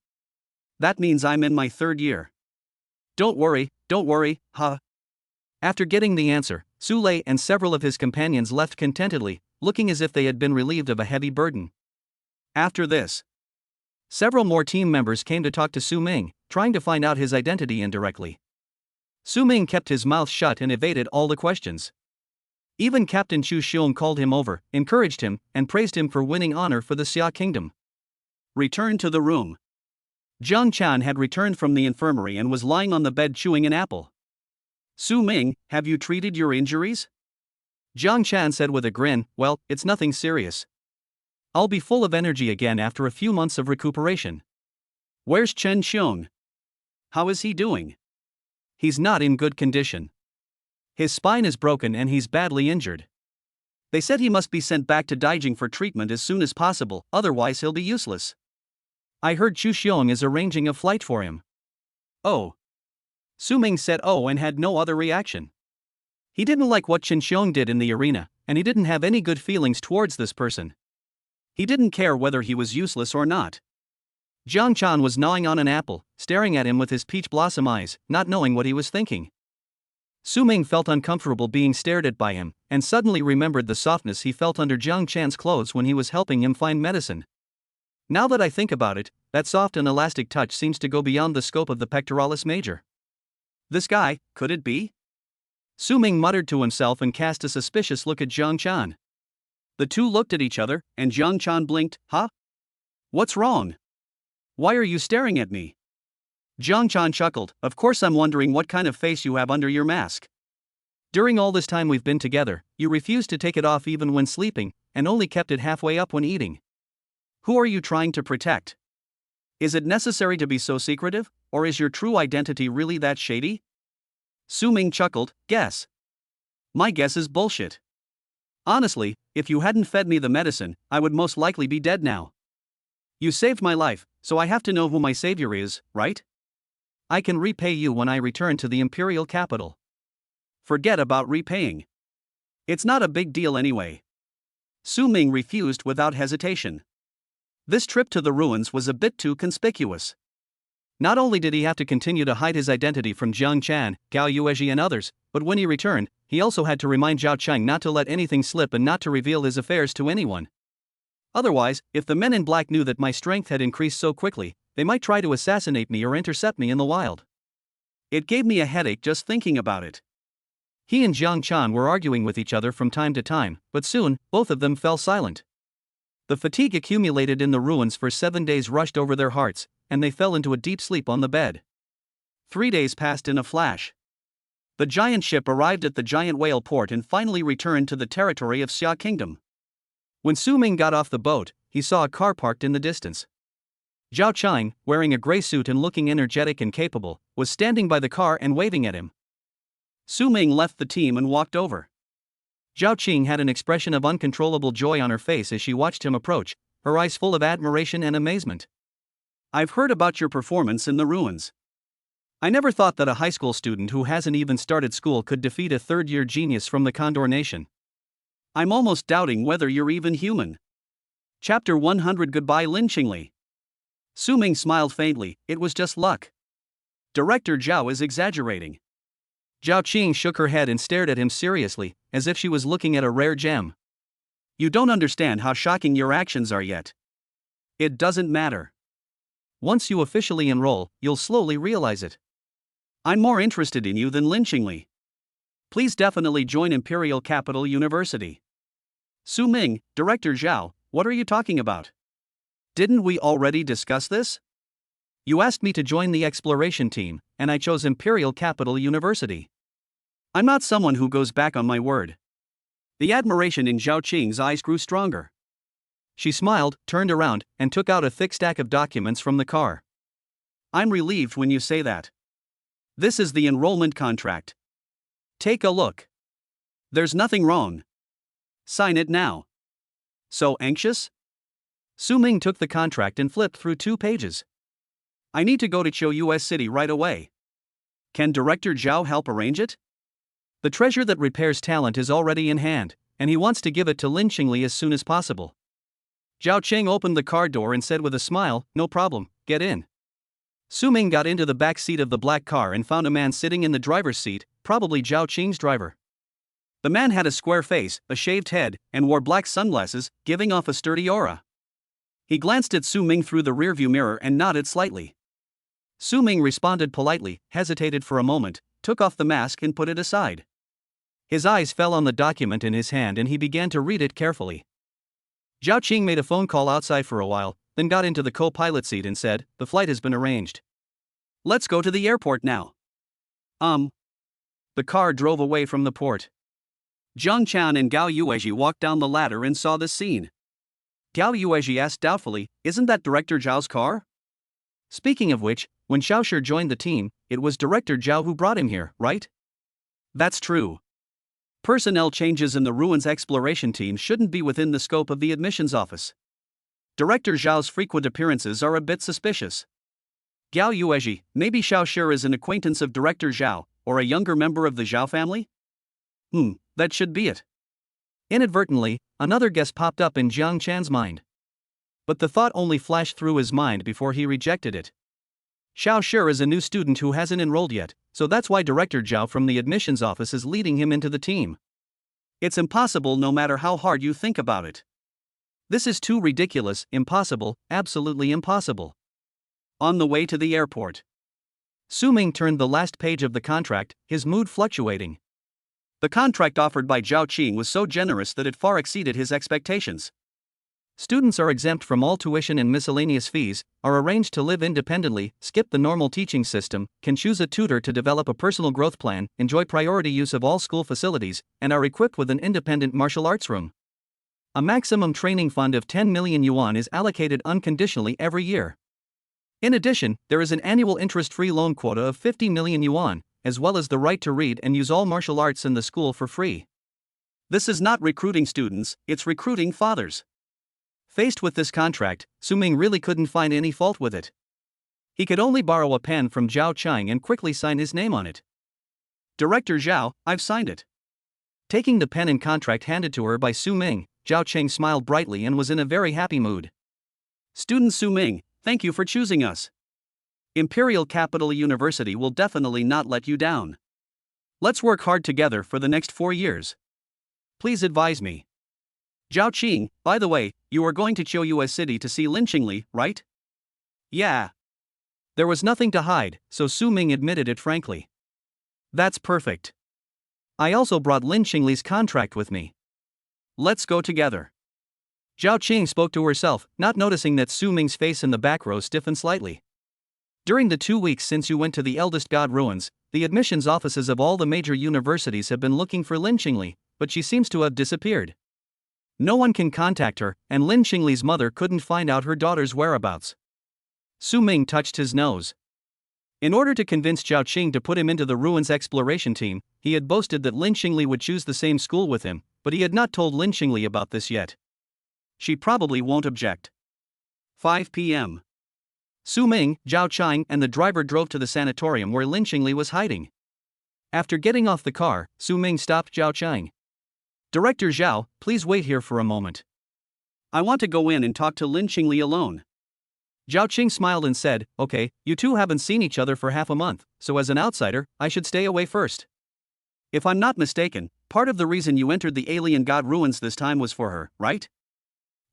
That means I'm in my third year. Don't worry, huh? After getting the answer, Sule and several of his companions left contentedly, looking as if they had been relieved of a heavy burden. After this, several more team members came to talk to Su Ming, trying to find out his identity indirectly. Su Ming kept his mouth shut and evaded all the questions. Even Captain Chu Xiong called him over, encouraged him, and praised him for winning honor for the Xia Kingdom. Return to the room. Jiang Chan had returned from the infirmary and was lying on the bed chewing an apple. Su Ming, have you treated your injuries? Jiang Chan said with a grin, well, it's nothing serious. I'll be full of energy again after a few months of recuperation. Where's Chen Xiong? How is he doing? He's not in good condition. His spine is broken and he's badly injured. They said he must be sent back to Daijing for treatment as soon as possible, otherwise he'll be useless. I heard Chu Xiong is arranging a flight for him. Oh. Su Ming said oh and had no other reaction. He didn't like what Chen Xiong did in the arena, and he didn't have any good feelings towards this person. He didn't care whether he was useless or not. Jiang Chan was gnawing on an apple, staring at him with his peach blossom eyes, not knowing what he was thinking. Su Ming felt uncomfortable being stared at by him, and suddenly remembered the softness he felt under Jiang Chan's clothes when he was helping him find medicine. Now that I think about it, that soft and elastic touch seems to go beyond the scope of the pectoralis major. This guy, could it be? Su Ming muttered to himself and cast a suspicious look at Jiang Chan. The two looked at each other, and Jiang Chan blinked, huh? What's wrong? Why are you staring at me? Jiang Chan chuckled, of course I'm wondering what kind of face you have under your mask. During all this time we've been together, you refused to take it off even when sleeping, and only kept it halfway up when eating. Who are you trying to protect? Is it necessary to be so secretive, or is your true identity really that shady? Su Ming chuckled, guess. My guess is bullshit. Honestly, if you hadn't fed me the medicine, I would most likely be dead now. You saved my life, so I have to know who my savior is, right? I can repay you when I return to the imperial capital. Forget about repaying. It's not a big deal anyway. Su Ming refused without hesitation. This trip to the ruins was a bit too conspicuous. Not only did he have to continue to hide his identity from Jiang Chan, Gao Yuezhi and others, but when he returned, he also had to remind Zhao Cheng not to let anything slip and not to reveal his affairs to anyone. Otherwise, if the men in black knew that my strength had increased so quickly, they might try to assassinate me or intercept me in the wild. It gave me a headache just thinking about it. He and Jiang Chan were arguing with each other from time to time, but soon, both of them fell silent. The fatigue accumulated in the ruins for 7 days rushed over their hearts, and they fell into a deep sleep on the bed. 3 days passed in a flash. The giant ship arrived at the giant whale port and finally returned to the territory of Xia Kingdom. When Su Ming got off the boat, he saw a car parked in the distance. Zhao Cheng, wearing a gray suit and looking energetic and capable, was standing by the car and waving at him. Su Ming left the team and walked over. Zhao Qing had an expression of uncontrollable joy on her face as she watched him approach, her eyes full of admiration and amazement. I've heard about your performance in the ruins. I never thought that a high school student who hasn't even started school could defeat a third-year genius from the Condor Nation. I'm almost doubting whether you're even human. Chapter 100 Goodbye Lin Qingli. Su Ming smiled faintly, it was just luck. Director Zhao is exaggerating. Zhao Qing shook her head and stared at him seriously, as if she was looking at a rare gem. You don't understand how shocking your actions are yet. It doesn't matter. Once you officially enroll, you'll slowly realize it. I'm more interested in you than Lin Qingli. Please definitely join Imperial Capital University. Su Ming, Director Zhao, what are you talking about? Didn't we already discuss this? You asked me to join the exploration team, and I chose Imperial Capital University. I'm not someone who goes back on my word. The admiration in Zhao Qing's eyes grew stronger. She smiled, turned around, and took out a thick stack of documents from the car. I'm relieved when you say that. This is the enrollment contract. Take a look. There's nothing wrong. Sign it now. So anxious? Su Ming took the contract and flipped through 2 pages. I need to go to Chou US City right away. Can Director Zhao help arrange it? The treasure that repairs talent is already in hand, and he wants to give it to Lin Qingli as soon as possible. Zhao Cheng opened the car door and said with a smile, no problem, get in. Su Ming got into the back seat of the black car and found a man sitting in the driver's seat, probably Zhao Qing's driver. The man had a square face, a shaved head, and wore black sunglasses, giving off a sturdy aura. He glanced at Su Ming through the rearview mirror and nodded slightly. Su Ming responded politely, hesitated for a moment, took off the mask and put it aside. His eyes fell on the document in his hand and he began to read it carefully. Zhao Qing made a phone call outside for a while, then got into the co-pilot seat and said, "The flight has been arranged. Let's go to the airport now." The car drove away from the port. Zhang Qian and Gao Yuezhi walked down the ladder and saw this scene. Gao Yuezhi asked doubtfully, "Isn't that Director Zhao's car?" Speaking of which, when Xiaoshi joined the team, it was Director Zhao who brought him here, right? That's true. Personnel changes in the ruins exploration team shouldn't be within the scope of the admissions office. Director Zhao's frequent appearances are a bit suspicious. Gao Yuezhi, maybe Xiaoshi is an acquaintance of Director Zhao, or a younger member of the Zhao family? That should be it. Inadvertently, another guess popped up in Jiang Chan's mind. But the thought only flashed through his mind before he rejected it. Xiaoshi is a new student who hasn't enrolled yet, so that's why Director Zhao from the admissions office is leading him into the team. It's impossible no matter how hard you think about it. This is too ridiculous, impossible, absolutely impossible. On the way to the airport, Su Ming turned the last page of the contract, his mood fluctuating. The contract offered by Zhao Qing was so generous that it far exceeded his expectations. Students are exempt from all tuition and miscellaneous fees, are arranged to live independently, skip the normal teaching system, can choose a tutor to develop a personal growth plan, enjoy priority use of all school facilities, and are equipped with an independent martial arts room. A maximum training fund of 10 million yuan is allocated unconditionally every year. In addition, there is an annual interest-free loan quota of 50 million yuan, as well as the right to read and use all martial arts in the school for free. This is not recruiting students, it's recruiting fathers. Faced with this contract, Su Ming really couldn't find any fault with it. He could only borrow a pen from Zhao Qiang and quickly sign his name on it. "Director Zhao, I've signed it." Taking the pen and contract handed to her by Su Ming, Zhao Qiang smiled brightly and was in a very happy mood. "Student Su Ming, thank you for choosing us. Imperial Capital University will definitely not let you down. Let's work hard together for the next 4 years. Please advise me." "Zhao Qing, by the way, you are going to Choyue City to see Lin Qingli, right?" "Yeah." There was nothing to hide, so Su Ming admitted it frankly. "That's perfect. I also brought Lin Qingli's contract with me. Let's go together." Zhao Qing spoke to herself, not noticing that Su Ming's face in the back row stiffened slightly. "During the 2 weeks since you went to the Eldest God Ruins, the admissions offices of all the major universities have been looking for Lin Qingli, but she seems to have disappeared. No one can contact her, and Lin Qingli's mother couldn't find out her daughter's whereabouts." Su Ming touched his nose. In order to convince Zhao Qing to put him into the ruins exploration team, he had boasted that Lin Qingli would choose the same school with him, but he had not told Lin Qingli about this yet. She probably won't object. 5 p.m. Su Ming, Zhao Qiang, and the driver drove to the sanatorium where Lin Qingli was hiding. After getting off the car, Su Ming stopped Zhao Qiang. "Director Zhao, please wait here for a moment. I want to go in and talk to Lin Qingli alone." Zhao Qing smiled and said, "Okay, you two haven't seen each other for half a month, so as an outsider, I should stay away first. If I'm not mistaken, part of the reason you entered the alien god ruins this time was for her, right?"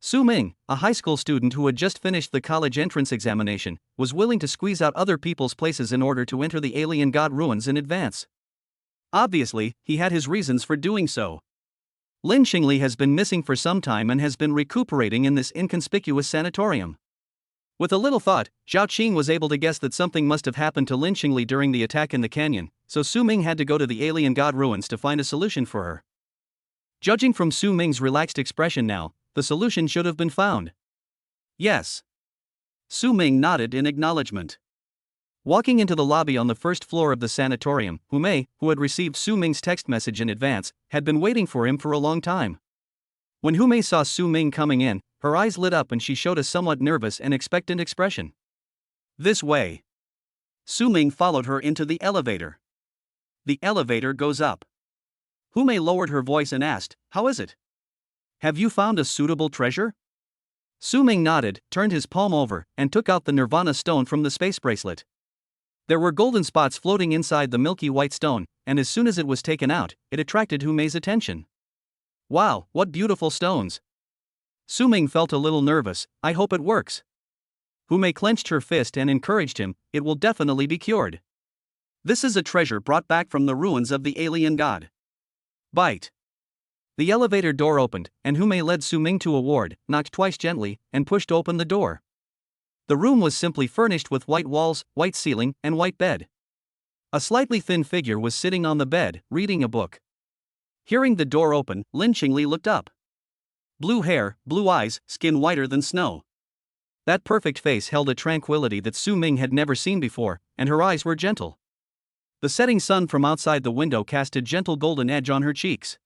Su Ming, a high school student who had just finished the college entrance examination, was willing to squeeze out other people's places in order to enter the alien god ruins in advance. Obviously, he had his reasons for doing so. Lin Qingli has been missing for some time and has been recuperating in this inconspicuous sanatorium. With a little thought, Zhao Qing was able to guess that something must have happened to Lin Qingli during the attack in the canyon, so Su Ming had to go to the alien god ruins to find a solution for her. Judging from Su Ming's relaxed expression now, the solution should have been found. Yes. Su Ming nodded in acknowledgement. Walking into the lobby on the first floor of the sanatorium, Humei, who had received Su Ming's text message in advance, had been waiting for him for a long time. When Humei saw Su Ming coming in, her eyes lit up and she showed a somewhat nervous and expectant expression. "This way." Su Ming followed her into the elevator. The elevator goes up. Humei lowered her voice and asked, "How is it? Have you found a suitable treasure?" Su Ming nodded, turned his palm over, and took out the Nirvana Stone from the space bracelet. There were golden spots floating inside the milky white stone, and as soon as it was taken out, it attracted Hu Mei's attention. Wow, what beautiful stones! Su Ming felt a little nervous. I hope it works. Hu Mei clenched her fist and encouraged him, it will definitely be cured. This is a treasure brought back from the ruins of the alien god. Bite. The elevator door opened, and Hu Mei led Su Ming to a ward, knocked twice gently, and pushed open the door. The room was simply furnished with white walls, white ceiling, and white bed. A slightly thin figure was sitting on the bed, reading a book. Hearing the door open, Lin Qingli looked up. Blue hair, blue eyes, skin whiter than snow. That perfect face held a tranquility that Su Ming had never seen before, and her eyes were gentle. The setting sun from outside the window cast a gentle golden edge on her cheeks.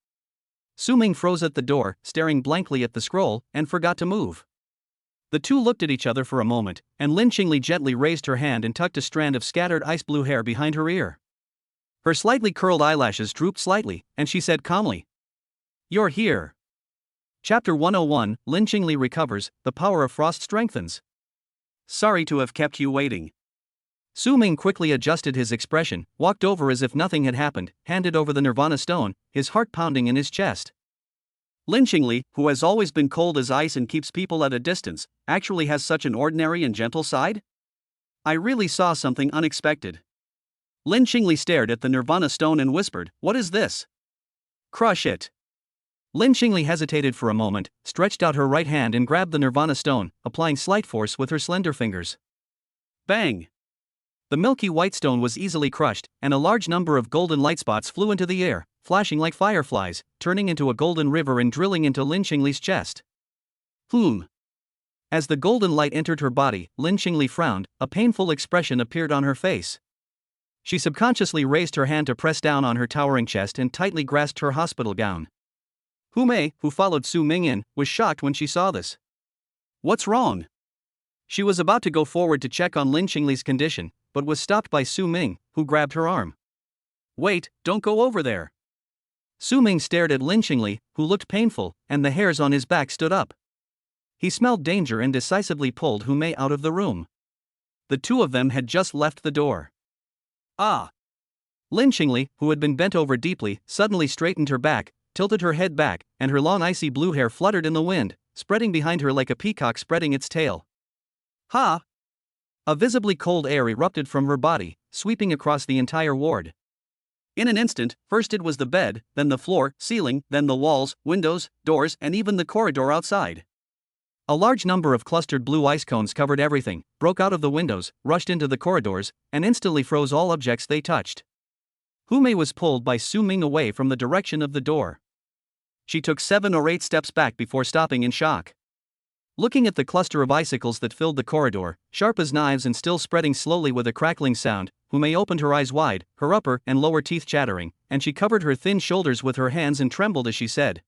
Su Ming froze at the door, staring blankly at the scroll, and forgot to move. The two looked at each other for a moment, and Lin Qingli gently raised her hand and tucked a strand of scattered ice blue hair behind her ear. Her slightly curled eyelashes drooped slightly, and she said calmly, "You're here." Chapter 101, Lin Qingli recovers, the power of frost strengthens. Sorry to have kept you waiting. Su Ming quickly adjusted his expression, walked over as if nothing had happened, handed over the Nirvana Stone, his heart pounding in his chest. Lin Qingli, who has always been cold as ice and keeps people at a distance, actually has such an ordinary and gentle side? I really saw something unexpected. Lin Qingli stared at the Nirvana Stone and whispered, "What is this?" "Crush it." Lin Qingli hesitated for a moment, stretched out her right hand and grabbed the Nirvana Stone, applying slight force with her slender fingers. Bang! The milky white stone was easily crushed, and a large number of golden light spots flew into the air, flashing like fireflies, turning into a golden river and drilling into Lin Qingli's chest. As the golden light entered her body, Lin Qingli frowned, a painful expression appeared on her face. She subconsciously raised her hand to press down on her towering chest and tightly grasped her hospital gown. Hu Mei, who followed Su Ming in, was shocked when she saw this. What's wrong? She was about to go forward to check on Lin Qingli's condition, but was stopped by Su Ming, who grabbed her arm. Wait, don't go over there. Su Ming stared at Lin Qingli, who looked painful, and the hairs on his back stood up. He smelled danger and decisively pulled Hu Mei out of the room. The two of them had just left the door. Ah! Lin Qingli, who had been bent over deeply, suddenly straightened her back, tilted her head back, and her long icy blue hair fluttered in the wind, spreading behind her like a peacock spreading its tail. Ha! A visibly cold air erupted from her body, sweeping across the entire ward. In an instant, first it was the bed, then the floor, ceiling, then the walls, windows, doors, and even the corridor outside. A large number of clustered blue ice cones covered everything, broke out of the windows, rushed into the corridors, and instantly froze all objects they touched. Hu Mei was pulled by Su Ming away from the direction of the door. She took 7 or 8 steps back before stopping in shock. Looking at the cluster of icicles that filled the corridor, sharp as knives and still spreading slowly with a crackling sound, Hu Mei opened her eyes wide, her upper and lower teeth chattering, and she covered her thin shoulders with her hands and trembled as she said,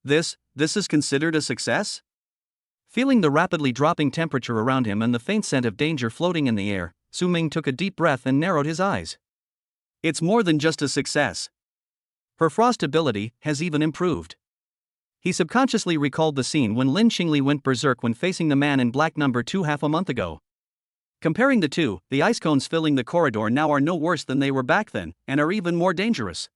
This is considered a success?" Feeling the rapidly dropping temperature around him and the faint scent of danger floating in the air, Su Ming took a deep breath and narrowed his eyes. It's more than just a success. Her frost ability has even improved. He subconsciously recalled the scene when Lin Qingli went berserk when facing the man in black number 2 half a month ago. Comparing the two, the ice cones filling the corridor now are no worse than they were back then, and are even more dangerous.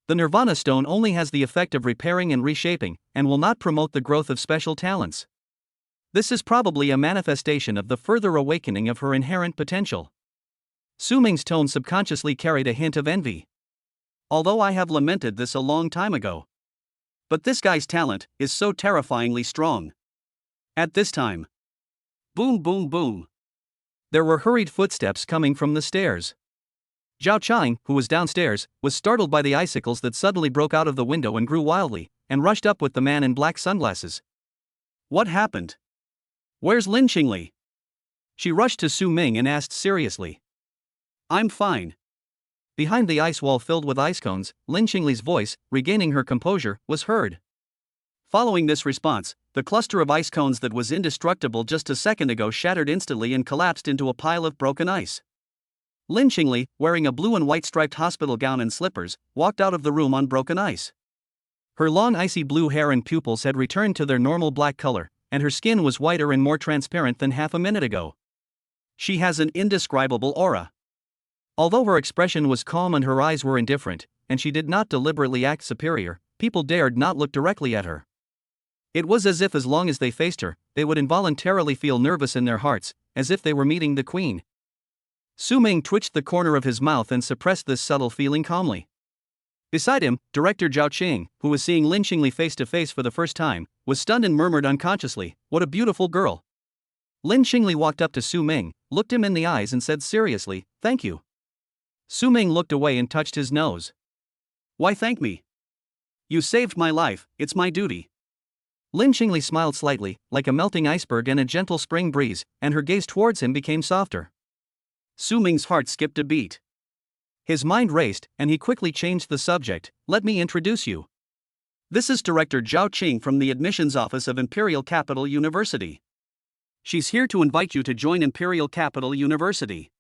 The Nirvana Stone only has the effect of repairing and reshaping, and will not promote the growth of special talents. This is probably a manifestation of the further awakening of her inherent potential. Su Ming's tone subconsciously carried a hint of envy. Although I have lamented this a long time ago. But this guy's talent is so terrifyingly strong. At this time. Boom, boom, boom. There were hurried footsteps coming from the stairs. Zhao Qiang, who was downstairs, was startled by the icicles that suddenly broke out of the window and grew wildly, and rushed up with the man in black sunglasses. What happened? Where's Lin Qingli? She rushed to Su Ming and asked seriously. I'm fine. Behind the ice wall filled with ice cones, Lin Qingli's voice, regaining her composure, was heard. Following this response, the cluster of ice cones that was indestructible just a second ago shattered instantly and collapsed into a pile of broken ice. Lin Qingli, wearing a blue and white striped hospital gown and slippers, walked out of the room on broken ice. Her long icy blue hair and pupils had returned to their normal black color, and her skin was whiter and more transparent than half a minute ago. She has an indescribable aura. Although her expression was calm and her eyes were indifferent, and she did not deliberately act superior, people dared not look directly at her. It was as if as long as they faced her, they would involuntarily feel nervous in their hearts, as if they were meeting the queen. Su Ming twitched the corner of his mouth and suppressed this subtle feeling calmly. Beside him, director Zhao Qing, who was seeing Lin Qingli face to face for the first time, was stunned and murmured unconsciously, "What a beautiful girl." Lin Qingli walked up to Su Ming, looked him in the eyes and said seriously, "Thank you." Su Ming looked away and touched his nose. "Why thank me? You saved my life, it's my duty." Lin Qingli smiled slightly, like a melting iceberg in a gentle spring breeze, and her gaze towards him became softer. Su Ming's heart skipped a beat. His mind raced, and he quickly changed the subject. "Let me introduce you. This is Director Zhao Qing from the Admissions Office of Imperial Capital University. She's here to invite you to join Imperial Capital University."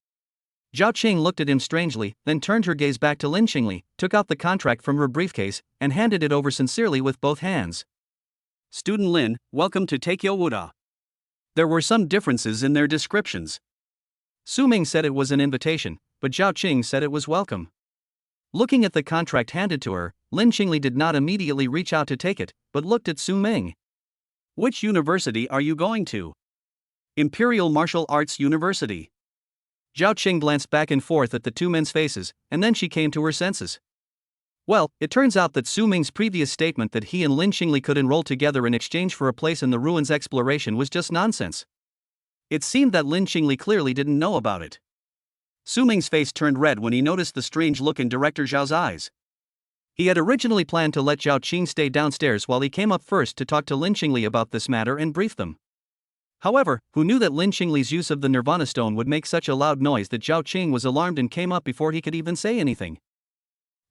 Zhao Qing looked at him strangely, then turned her gaze back to Lin Qingli, took out the contract from her briefcase, and handed it over sincerely with both hands. "Student Lin, welcome to Taikyo Wuda." There were some differences in their descriptions. Su Ming said it was an invitation, but Zhao Qing said it was welcome. Looking at the contract handed to her, Lin Qingli did not immediately reach out to take it, but looked at Su Ming. "Which university are you going to?" "Imperial Martial Arts University." Zhao Qing glanced back and forth at the two men's faces, and then she came to her senses. Well, it turns out that Su Ming's previous statement that he and Lin Qingli could enroll together in exchange for a place in the ruins exploration was just nonsense. It seemed that Lin Qingli clearly didn't know about it. Su Ming's face turned red when he noticed the strange look in Director Zhao's eyes. He had originally planned to let Zhao Qing stay downstairs while he came up first to talk to Lin Qingli about this matter and brief them. However, who knew that Lin Qingli's use of the Nirvana Stone would make such a loud noise that Zhao Qing was alarmed and came up before he could even say anything.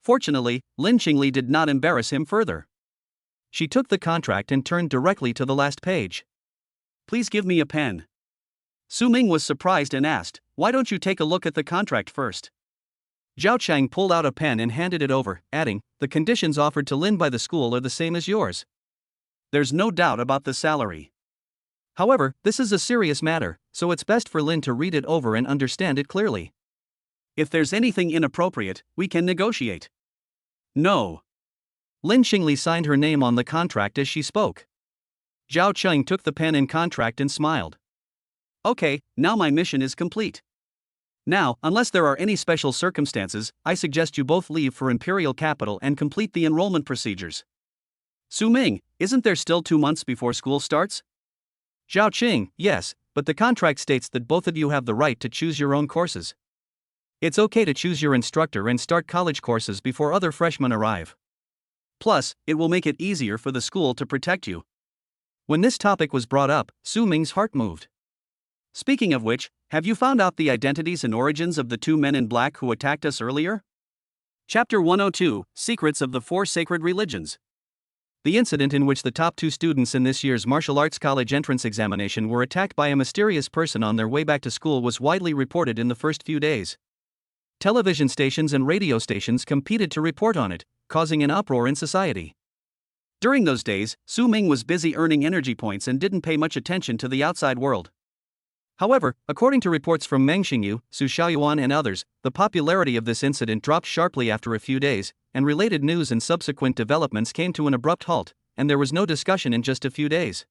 Fortunately, Lin Qingli did not embarrass him further. She took the contract and turned directly to the last page. "Please give me a pen." Su Ming was surprised and asked, "Why don't you take a look at the contract first?" Zhao Qiang pulled out a pen and handed it over, adding, "The conditions offered to Lin by the school are the same as yours. There's no doubt about the salary. However, this is a serious matter, so it's best for Lin to read it over and understand it clearly. If there's anything inappropriate, we can negotiate." "No." Lin Qingli signed her name on the contract as she spoke. Zhao Qiang took the pen and contract and smiled. "Okay, now my mission is complete. Now, unless there are any special circumstances, I suggest you both leave for Imperial Capital and complete the enrollment procedures." "Su Ming, isn't there still 2 months before school starts?" Zhao Qing, "Yes, but the contract states that both of you have the right to choose your own courses. It's okay to choose your instructor and start college courses before other freshmen arrive. Plus, it will make it easier for the school to protect you." When this topic was brought up, Su Ming's heart moved. "Speaking of which, have you found out the identities and origins of the 2 men in black who attacked us earlier?" Chapter 102, Secrets of the 4 Sacred Religions. The incident in which the top 2 students in this year's martial arts college entrance examination were attacked by a mysterious person on their way back to school was widely reported in the first few days. Television stations and radio stations competed to report on it, causing an uproar in society. During those days, Su Ming was busy earning energy points and didn't pay much attention to the outside world. However, according to reports from Meng Xingyu, Su Xiaoyuan and others, the popularity of this incident dropped sharply after a few days, and related news and subsequent developments came to an abrupt halt, and there was no discussion in just a few days.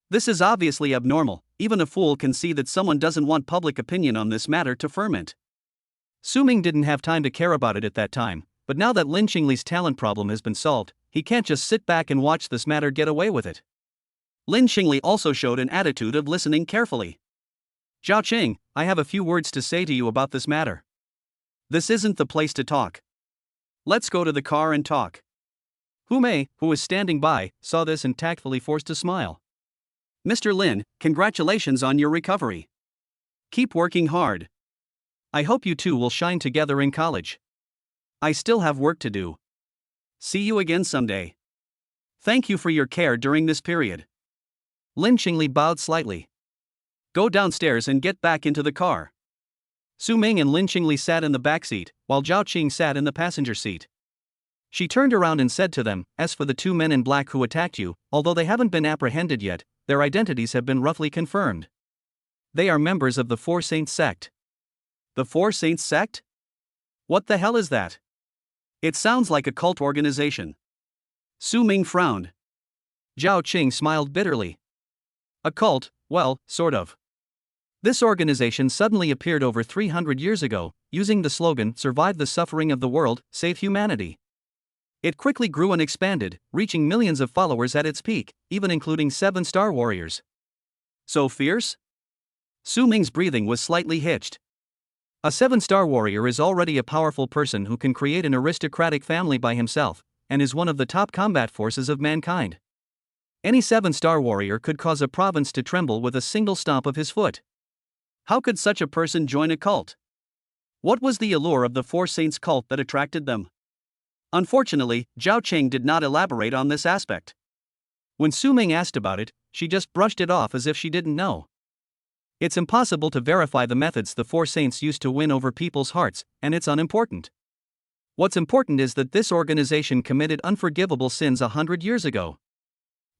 This is obviously abnormal. Even a fool can see that someone doesn't want public opinion on this matter to ferment. Su Ming didn't have time to care about it at that time, but now that Lin Qingli's talent problem has been solved, he can't just sit back and watch this matter get away with it. Lin Qingli also showed an attitude of listening carefully. "Zhao Qing, I have a few words to say to you about this matter. This isn't the place to talk. Let's go to the car and talk." Hu Mei, who was standing by, saw this and tactfully forced a smile. "Mr. Lin, congratulations on your recovery. Keep working hard. I hope you two will shine together in college. I still have work to do. See you again someday. Thank you for your care during this period." Lin Qingli bowed slightly. "Go downstairs and get back into the car." Su Ming and Lin Qingli sat in the back seat, while Zhao Qing sat in the passenger seat. She turned around and said to them, "As for the 2 men in black who attacked you, although they haven't been apprehended yet, their identities have been roughly confirmed. They are members of the Four Saints sect. The Four Saints sect? What the hell is that? It sounds like a cult organization. Su Ming frowned. Zhao Qing smiled bitterly. A cult, well, sort of. This organization suddenly appeared over 300 years ago, using the slogan, "Survive the suffering of the world, save humanity." It quickly grew and expanded, reaching millions of followers at its peak, even including 7-star warriors. So fierce? Su Ming's breathing was slightly hitched. A 7-star warrior is already a powerful person who can create an aristocratic family by himself, and is one of the top combat forces of mankind. Any 7-star warrior could cause a province to tremble with a single stomp of his foot. How could such a person join a cult? What was the allure of the Four Saints cult that attracted them? Unfortunately, Zhao Qing did not elaborate on this aspect. When Su Ming asked about it, she just brushed it off as if she didn't know. It's impossible to verify the methods the Four Saints used to win over people's hearts, and it's unimportant. What's important is that this organization committed unforgivable sins 100 years ago.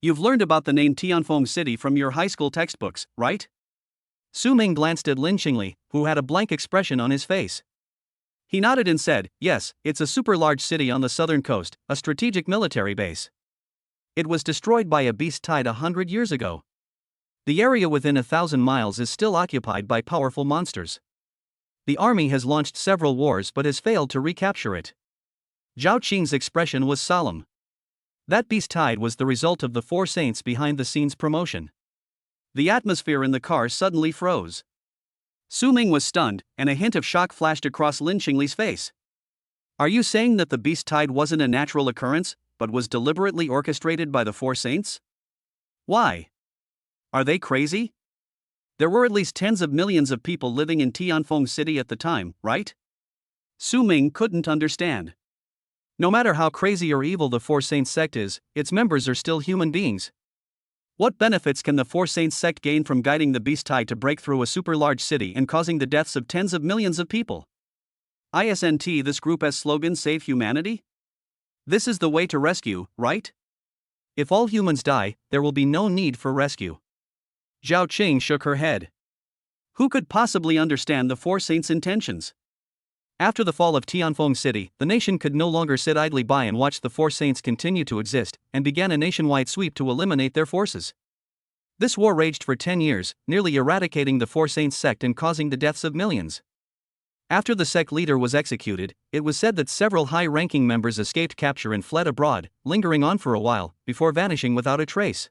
You've learned about the name Tianfeng City from your high school textbooks, right? Su Ming glanced at Lin Qingli, who had a blank expression on his face. He nodded and said, "Yes, it's a super large city on the southern coast, a strategic military base. It was destroyed by a beast tide 100 years ago. The area within 1,000 miles is still occupied by powerful monsters. The army has launched several wars but has failed to recapture it." Zhao Qing's expression was solemn. That beast tide was the result of the Four Saints behind-the-scenes promotion. The atmosphere in the car suddenly froze. Su Ming was stunned, and a hint of shock flashed across Lin Qingli's face. Are you saying that the beast tide wasn't a natural occurrence, but was deliberately orchestrated by the Four Saints? Why? Are they crazy? There were at least tens of millions of people living in Tianfeng City at the time, right? Su Ming couldn't understand. No matter how crazy or evil the Four Saints sect is, its members are still human beings. What benefits can the Four Saints sect gain from guiding the beast tide to break through a super large city and causing the deaths of tens of millions of people? Isn't this group as slogan "Save Humanity"? This is the way to rescue, right? If all humans die, there will be no need for rescue. Zhao Qing shook her head. Who could possibly understand the Four Saints' intentions? After the fall of Tianfeng City, the nation could no longer sit idly by and watch the Four Saints continue to exist, and began a nationwide sweep to eliminate their forces. This war raged for 10 years, nearly eradicating the Four Saints sect and causing the deaths of millions. After the sect leader was executed, it was said that several high-ranking members escaped capture and fled abroad, lingering on for a while, before vanishing without a trace.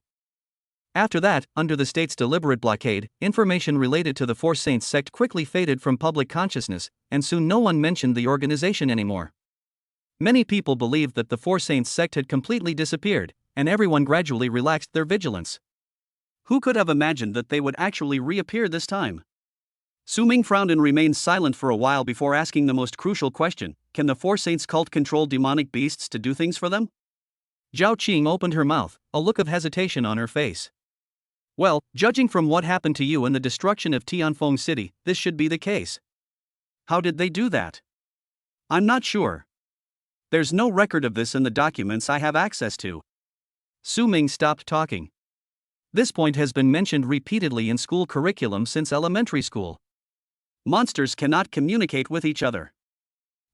After that, under the state's deliberate blockade, information related to the Four Saints sect quickly faded from public consciousness, and soon no one mentioned the organization anymore. Many people believed that the Four Saints sect had completely disappeared, and everyone gradually relaxed their vigilance. Who could have imagined that they would actually reappear this time? Su Ming frowned and remained silent for a while before asking the most crucial question: can the Four Saints cult control demonic beasts to do things for them? Zhao Qing opened her mouth, a look of hesitation on her face. Well, judging from what happened to you and the destruction of Tianfeng City, this should be the case. How did they do that? I'm not sure. There's no record of this in the documents I have access to. Su Ming stopped talking. This point has been mentioned repeatedly in school curriculum since elementary school. Monsters cannot communicate with each other.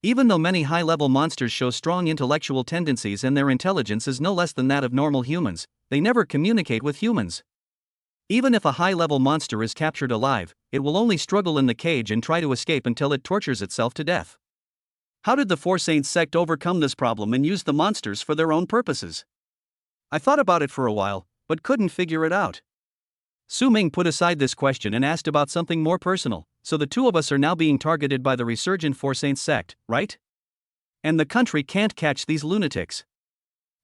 Even though many high-level monsters show strong intellectual tendencies and their intelligence is no less than that of normal humans, they never communicate with humans. Even if a high-level monster is captured alive, it will only struggle in the cage and try to escape until it tortures itself to death. How did the Four Saints sect overcome this problem and use the monsters for their own purposes? I thought about it for a while, but couldn't figure it out. Su Ming put aside this question and asked about something more personal. So the two of us are now being targeted by the resurgent Four Saints sect, right? And the country can't catch these lunatics.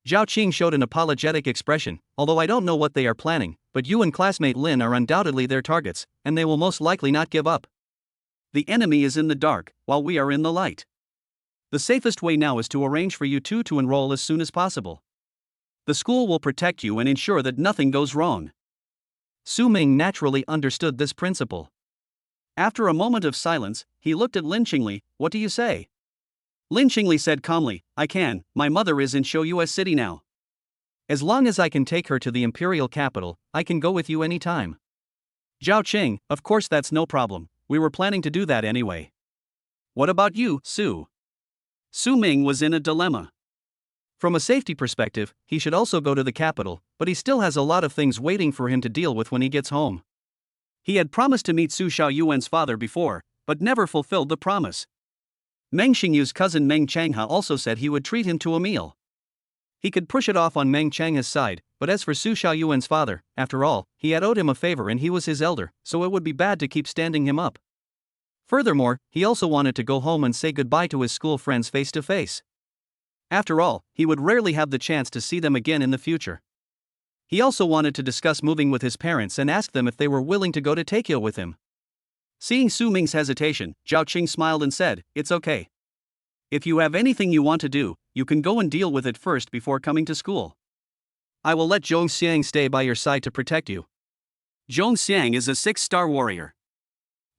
Zhao Qing showed an apologetic expression. Although I don't know what they are planning, but you and classmate Lin are undoubtedly their targets, and they will most likely not give up. The enemy is in the dark, while we are in the light. The safest way now is to arrange for you two to enroll as soon as possible. The school will protect you and ensure that nothing goes wrong. Su Ming naturally understood this principle. After a moment of silence, he looked at Lin Qingli. What do you say? Lin Qingli said calmly, I can. My mother is in Shouyue City now. As long as I can take her to the imperial capital, I can go with you anytime. Zhao Qing, of course that's no problem, we were planning to do that anyway. What about you, Su? Su Ming was in a dilemma. From a safety perspective, he should also go to the capital, but he still has a lot of things waiting for him to deal with when he gets home. He had promised to meet Su Xiaoyuan's father before, but never fulfilled the promise. Meng Xingyu's cousin Meng Changhe also said he would treat him to a meal. He could push it off on Meng Changhe's side, but as for Su Xiaoyuan's father, after all, he had owed him a favor and he was his elder, so it would be bad to keep standing him up. Furthermore, he also wanted to go home and say goodbye to his school friends face to face. After all, he would rarely have the chance to see them again in the future. He also wanted to discuss moving with his parents and ask them if they were willing to go to Tokyo with him. Seeing Su Ming's hesitation, Zhao Qing smiled and said, "It's okay. If you have anything you want to do, you can go and deal with it first before coming to school. I will let Zhong Xiang stay by your side to protect you." Zhong Xiang is a 6-star warrior.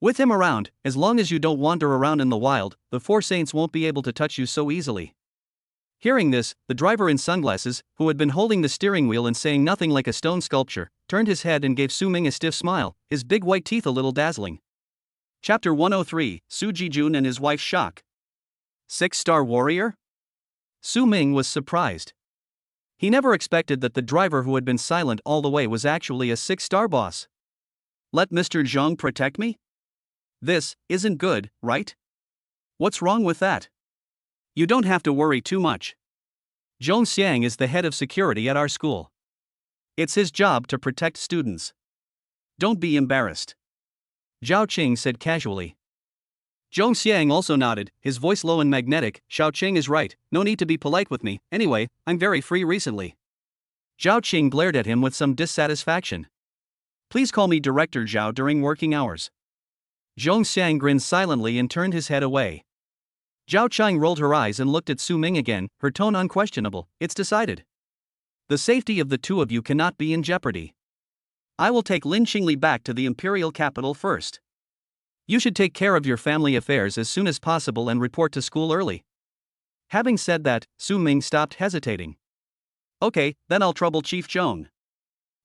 With him around, as long as you don't wander around in the wild, the Four Saints won't be able to touch you so easily. Hearing this, the driver in sunglasses, who had been holding the steering wheel and saying nothing like a stone sculpture, turned his head and gave Su Ming a stiff smile, his big white teeth a little dazzling. Chapter 103, Su Jijun and his wife shock. 6-star warrior? Su Ming was surprised. He never expected that the driver who had been silent all the way was actually a 6-star boss. Let Mr. Zhang protect me? This isn't good, right? What's wrong with that? You don't have to worry too much. Zhong Xiang is the head of security at our school. It's his job to protect students. Don't be embarrassed. Zhao Qing said casually. Zhong Xiang also nodded, his voice low and magnetic. Zhao Qing is right, no need to be polite with me, anyway, I'm very free recently. Zhao Qing glared at him with some dissatisfaction. Please call me Director Zhao during working hours. Zhong Xiang grinned silently and turned his head away. Zhao Qing rolled her eyes and looked at Su Ming again, her tone unquestionable. It's decided. The safety of the two of you cannot be in jeopardy. I will take Lin Qingli back to the imperial capital first. You should take care of your family affairs as soon as possible and report to school early. Having said that, Su Ming stopped hesitating. Okay, then I'll trouble Chief Zhong.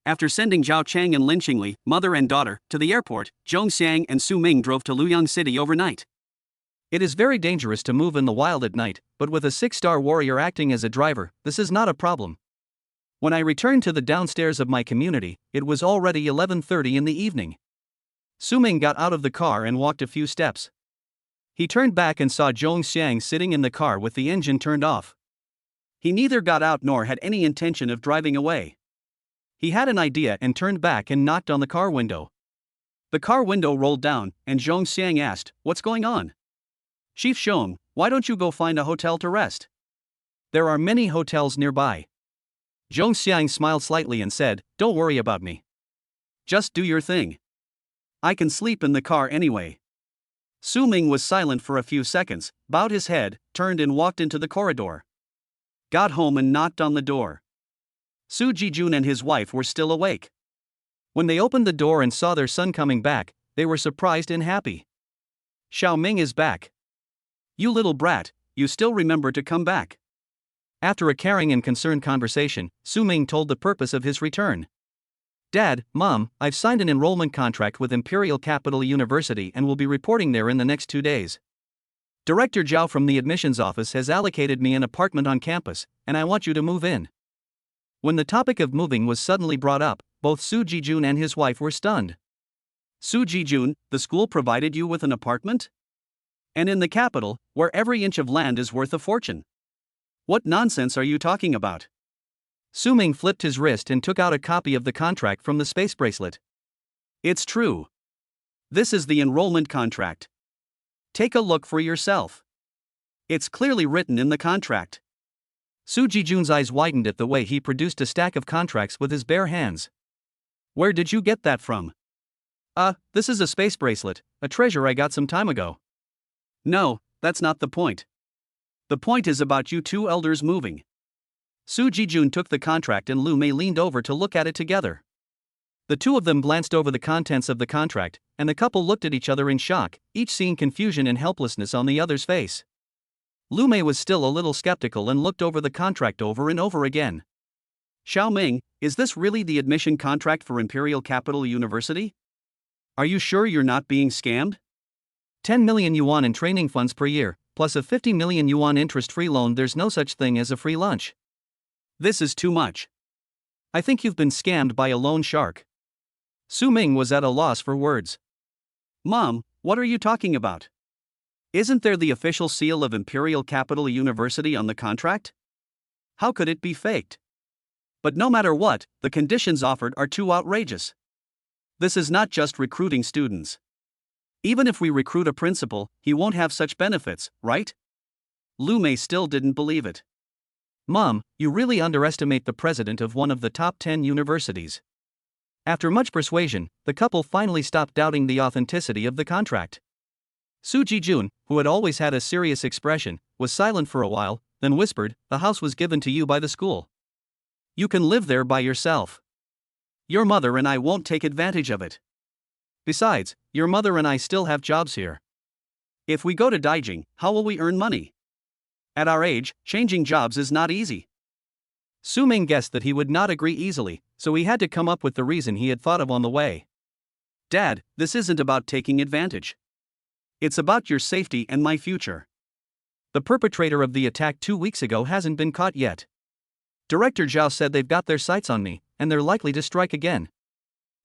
After sending Zhao Chang and Lin Qingli, mother and daughter, to the airport, Zhong Xiang and Su Ming drove to Luoyang City overnight. It is very dangerous to move in the wild at night, but with a 6-star warrior acting as a driver, this is not a problem. When I returned to the downstairs of my community, it was already 11:30 in the evening. Su Ming got out of the car and walked a few steps. He turned back and saw Zhong Xiang sitting in the car with the engine turned off. He neither got out nor had any intention of driving away. He had an idea and turned back and knocked on the car window. The car window rolled down, and Zhong Xiang asked, "What's going on?" "Chief Zhong, why don't you go find a hotel to rest? There are many hotels nearby." Zhong Xiang smiled slightly and said, "Don't worry about me. Just do your thing. I can sleep in the car anyway." Su Ming was silent for a few seconds, bowed his head, turned and walked into the corridor. Got home and knocked on the door. Su Jijun and his wife were still awake. When they opened the door and saw their son coming back, they were surprised and happy. "Xiao Ming is back. You little brat, you still remember to come back." After a caring and concerned conversation, Su Ming told the purpose of his return. "Dad, Mom, I've signed an enrollment contract with Imperial Capital University and will be reporting there in the next 2 days. Director Zhao from the admissions office has allocated me an apartment on campus, and I want you to move in." When the topic of moving was suddenly brought up, both Su Jijun and his wife were stunned. "Su Jijun, the school provided you with an apartment? And in the capital, where every inch of land is worth a fortune? What nonsense are you talking about?" Su Ming flipped his wrist and took out a copy of the contract from the space bracelet. "It's true. This is the enrollment contract. Take a look for yourself. It's clearly written in the contract." Su Jijun's eyes widened at the way he produced a stack of contracts with his bare hands. "Where did you get that from?" This is a space bracelet, a treasure I got some time ago." "No, that's not the point. The point is about you two elders moving." Su Jijun took the contract and Lu Mei leaned over to look at it together. The two of them glanced over the contents of the contract, and the couple looked at each other in shock, each seeing confusion and helplessness on the other's face. Lu Mei was still a little skeptical and looked over the contract over and over again. Xiao Ming, is this really the admission contract for Imperial Capital University? Are you sure you're not being scammed? 10 million yuan in training funds per year, plus a 50 million yuan interest-free loan. There's no such thing as a free lunch. This is too much. I think you've been scammed by a loan shark. Su Ming was at a loss for words. Mom, what are you talking about? Isn't there the official seal of Imperial Capital University on the contract? How could it be faked? But no matter what, the conditions offered are too outrageous. This is not just recruiting students. Even if we recruit a principal, he won't have such benefits, right? Lu Mei still didn't believe it. Mom, you really underestimate the president of one of the top 10 universities. After much persuasion, the couple finally stopped doubting the authenticity of the contract. Su Jijun, who had always had a serious expression, was silent for a while, then whispered, "The house was given to you by the school. You can live there by yourself. Your mother and I won't take advantage of it. Besides, your mother and I still have jobs here. If we go to Daijing, how will we earn money? At our age, changing jobs is not easy." Su Ming guessed that he would not agree easily, so he had to come up with the reason he had thought of on the way. Dad, this isn't about taking advantage. It's about your safety and my future. The perpetrator of the attack 2 weeks ago hasn't been caught yet. Director Zhao said they've got their sights on me, and they're likely to strike again.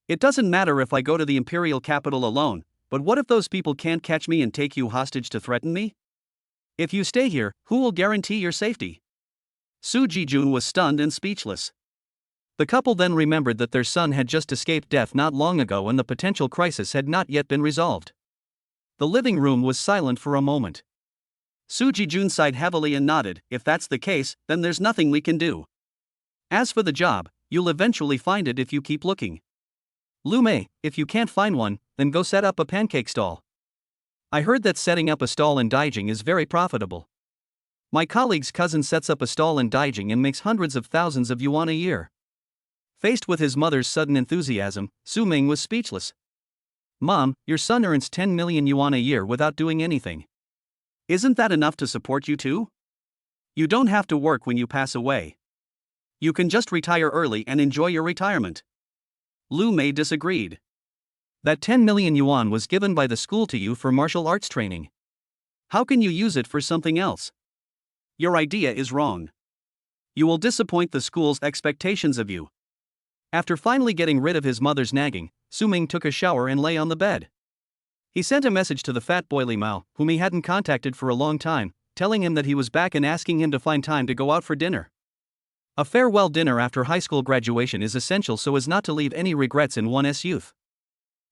It doesn't matter if I go to the imperial capital alone, but what if those people can't catch me and take you hostage to threaten me? If you stay here, who will guarantee your safety? Su Jijun was stunned and speechless. The couple then remembered that their son had just escaped death not long ago and the potential crisis had not yet been resolved. The living room was silent for a moment. Su Jijun sighed heavily and nodded. "If that's the case, then there's nothing we can do. As for the job, you'll eventually find it if you keep looking. Lu Mei, if you can't find one, then go set up a pancake stall. I heard that setting up a stall in Daijing is very profitable. My colleague's cousin sets up a stall in Daijing and makes hundreds of thousands of yuan a year." Faced with his mother's sudden enthusiasm, Su Ming was speechless. "Mom, your son earns 10 million yuan a year without doing anything. Isn't that enough to support you too? You don't have to work when you pass away. You can just retire early and enjoy your retirement." Lu Mei disagreed. "That 10 million yuan was given by the school to you for martial arts training. How can you use it for something else? Your idea is wrong. You will disappoint the school's expectations of you." After finally getting rid of his mother's nagging, Su Ming took a shower and lay on the bed. He sent a message to the fat boy Li Mao, whom he hadn't contacted for a long time, telling him that he was back and asking him to find time to go out for dinner. A farewell dinner after high school graduation is essential so as not to leave any regrets in one's youth.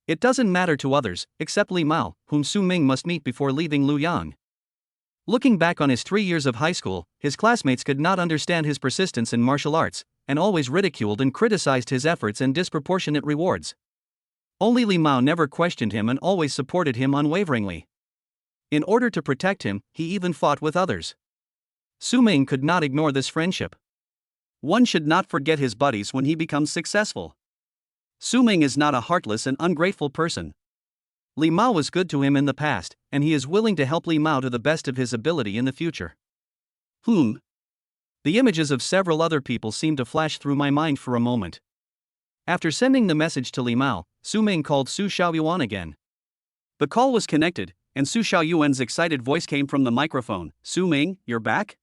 It doesn't matter to others, except Li Mao, whom Su Ming must meet before leaving Luoyang. Looking back on his 3 years of high school, his classmates could not understand his persistence in martial arts, and always ridiculed and criticized his efforts and disproportionate rewards. Only Li Mao never questioned him and always supported him unwaveringly. In order to protect him, he even fought with others. Su Ming could not ignore this friendship. One should not forget his buddies when he becomes successful. Su Ming is not a heartless and ungrateful person. Li Mao was good to him in the past, and he is willing to help Li Mao to the best of his ability in the future. Whom? The images of several other people seemed to flash through my mind for a moment. After sending the message to Li Mao, Su Ming called Su Xiaoyuan again. The call was connected, and Su Xiaoyuan's excited voice came from the microphone. "Su Ming, you're back?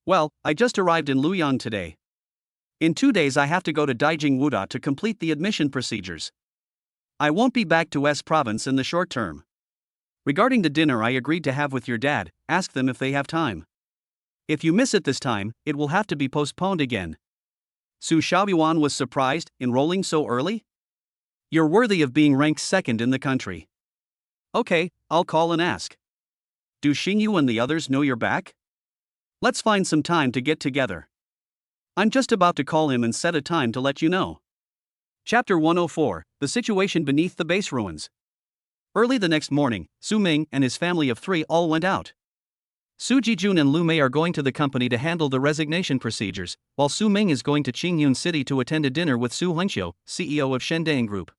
Well, I just arrived in Luoyang today. In 2 days I have to go to Daijing Wuda to complete the admission procedures. I won't be back to S province in the short term. Regarding the dinner I agreed to have with your dad, ask them if they have time. If you miss it this time, it will have to be postponed again." Su Xiaoyuan was surprised, enrolling so early? "You're worthy of being ranked second in the country." "Okay, I'll call and ask. Do Xingyu and the others know you're back? Let's find some time to get together. I'm just about to call him and set a time to let you know." Chapter 104, The Situation Beneath the Base Ruins. Early the next morning, Su Ming and his family of 3 all went out. Su Jijun and Lu Mei are going to the company to handle the resignation procedures, while Su Ming is going to Qingyun City to attend a dinner with Su Hengxiu, CEO of Shendang Group.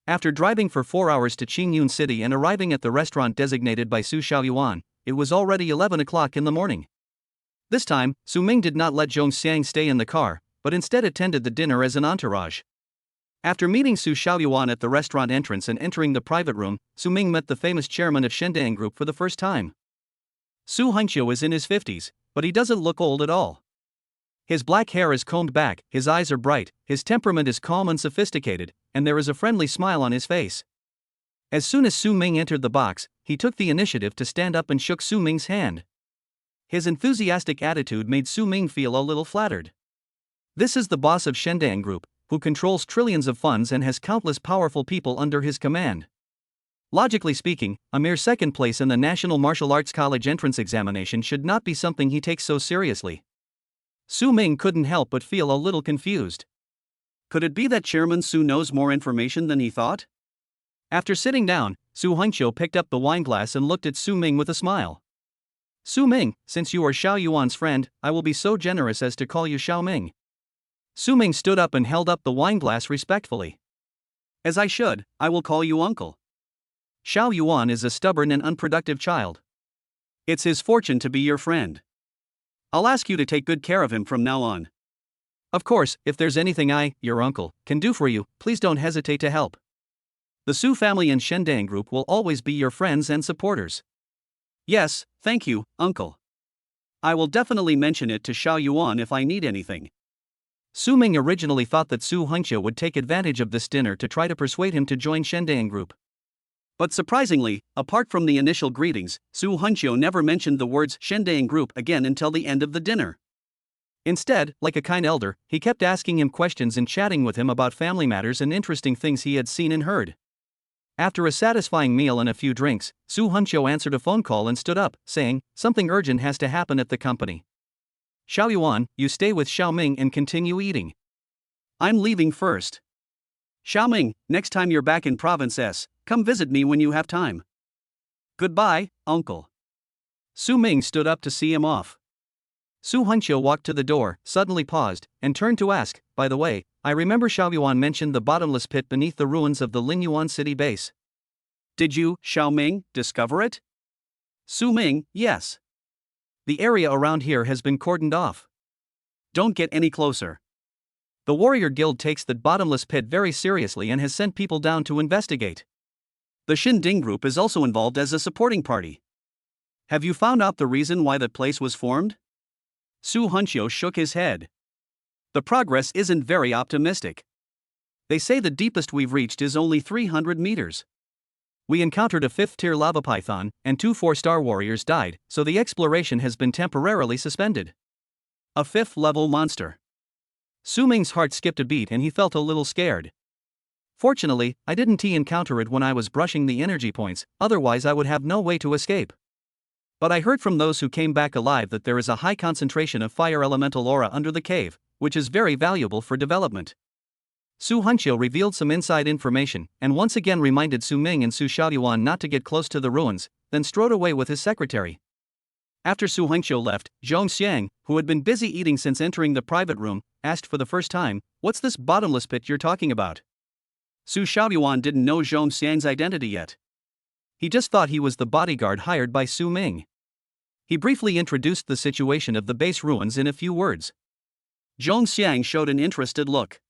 After driving for 4 hours to Qingyun City and arriving at the restaurant designated by Su Xiaoyuan, it was already 11 o'clock in the morning. This time, Su Ming did not let Xiang stay in the car, but instead attended the dinner as an entourage. After meeting Su Xiaoyuan at the restaurant entrance and entering the private room, Su Ming met the famous chairman of Shendang Group for the first time. Su Hongqiu is in his 50s, but he doesn't look old at all. His black hair is combed back, his eyes are bright, his temperament is calm and sophisticated, and there is a friendly smile on his face. As soon as Su Ming entered the box, he took the initiative to stand up and shook Su Ming's hand. His enthusiastic attitude made Su Ming feel a little flattered. This is the boss of Shendang Group, who controls trillions of funds and has countless powerful people under his command. Logically speaking, a mere second place in the National Martial Arts College entrance examination should not be something he takes so seriously. Su Ming couldn't help but feel a little confused. Could it be that Chairman Su knows more information than he thought? After sitting down, Su Hongqiu picked up the wineglass and looked at Su Ming with a smile. Su Ming, since you are Xiao Yuan's friend, I will be so generous as to call you Xiao Ming. Su Ming stood up and held up the wineglass respectfully. As I should, I will call you uncle. Xiao Yuan is a stubborn and unproductive child. It's his fortune to be your friend. I'll ask you to take good care of him from now on. Of course, if there's anything I, your uncle, can do for you, please don't hesitate to help. The Su family and Shendang Group will always be your friends and supporters. Yes, thank you, uncle. I will definitely mention it to Xiao Yuan if I need anything. Su Ming originally thought that Su Hongqiu would take advantage of this dinner to try to persuade him to join Shendang Group. But surprisingly, apart from the initial greetings, Su Hongqiu never mentioned the words Shendang Group again until the end of the dinner. Instead, like a kind elder, he kept asking him questions and chatting with him about family matters and interesting things he had seen and heard. After a satisfying meal and a few drinks, Su Hongqiu answered a phone call and stood up, saying, "Something urgent has to happen at the company. Xiao Yuan, you stay with Xiao Ming and continue eating. I'm leaving first. Xiao Ming, next time you're back in Province S, come visit me when you have time. Goodbye, uncle." Su Ming stood up to see him off. Su Hongqiu walked to the door, suddenly paused, and turned to ask, "By the way, I remember Xiao Yuan mentioned the bottomless pit beneath the ruins of the Linyuan city base. Did you, Xiao Ming, discover it?" Su Ming, yes. The area around here has been cordoned off. Don't get any closer. The warrior guild takes the bottomless pit very seriously and has sent people down to investigate. The Shending Group is also involved as a supporting party. Have you found out the reason why the place was formed? Su Hongqiu shook his head. The progress isn't very optimistic. They say the deepest we've reached is only 300 meters. We encountered a 5th-tier lava python, and 2 4-star warriors died, so the exploration has been temporarily suspended. A 5th-level monster. Su Ming's heart skipped a beat and he felt a little scared. Fortunately, I didn't encounter it when I was brushing the energy points, otherwise I would have no way to escape. But I heard from those who came back alive that there is a high concentration of fire elemental aura under the cave, which is very valuable for development. Su Hongqiu revealed some inside information, and once again reminded Su Ming and Su Xiaoyuan not to get close to the ruins, then strode away with his secretary. After Su Hongqiu left, Xiang, who had been busy eating since entering the private room, asked for the first time, "What's this bottomless pit you're talking about?" Su Xiaoyuan didn't know Xiang's identity yet. He just thought he was the bodyguard hired by Su Ming. He briefly introduced the situation of the base ruins in a few words. Xiang showed an interested look.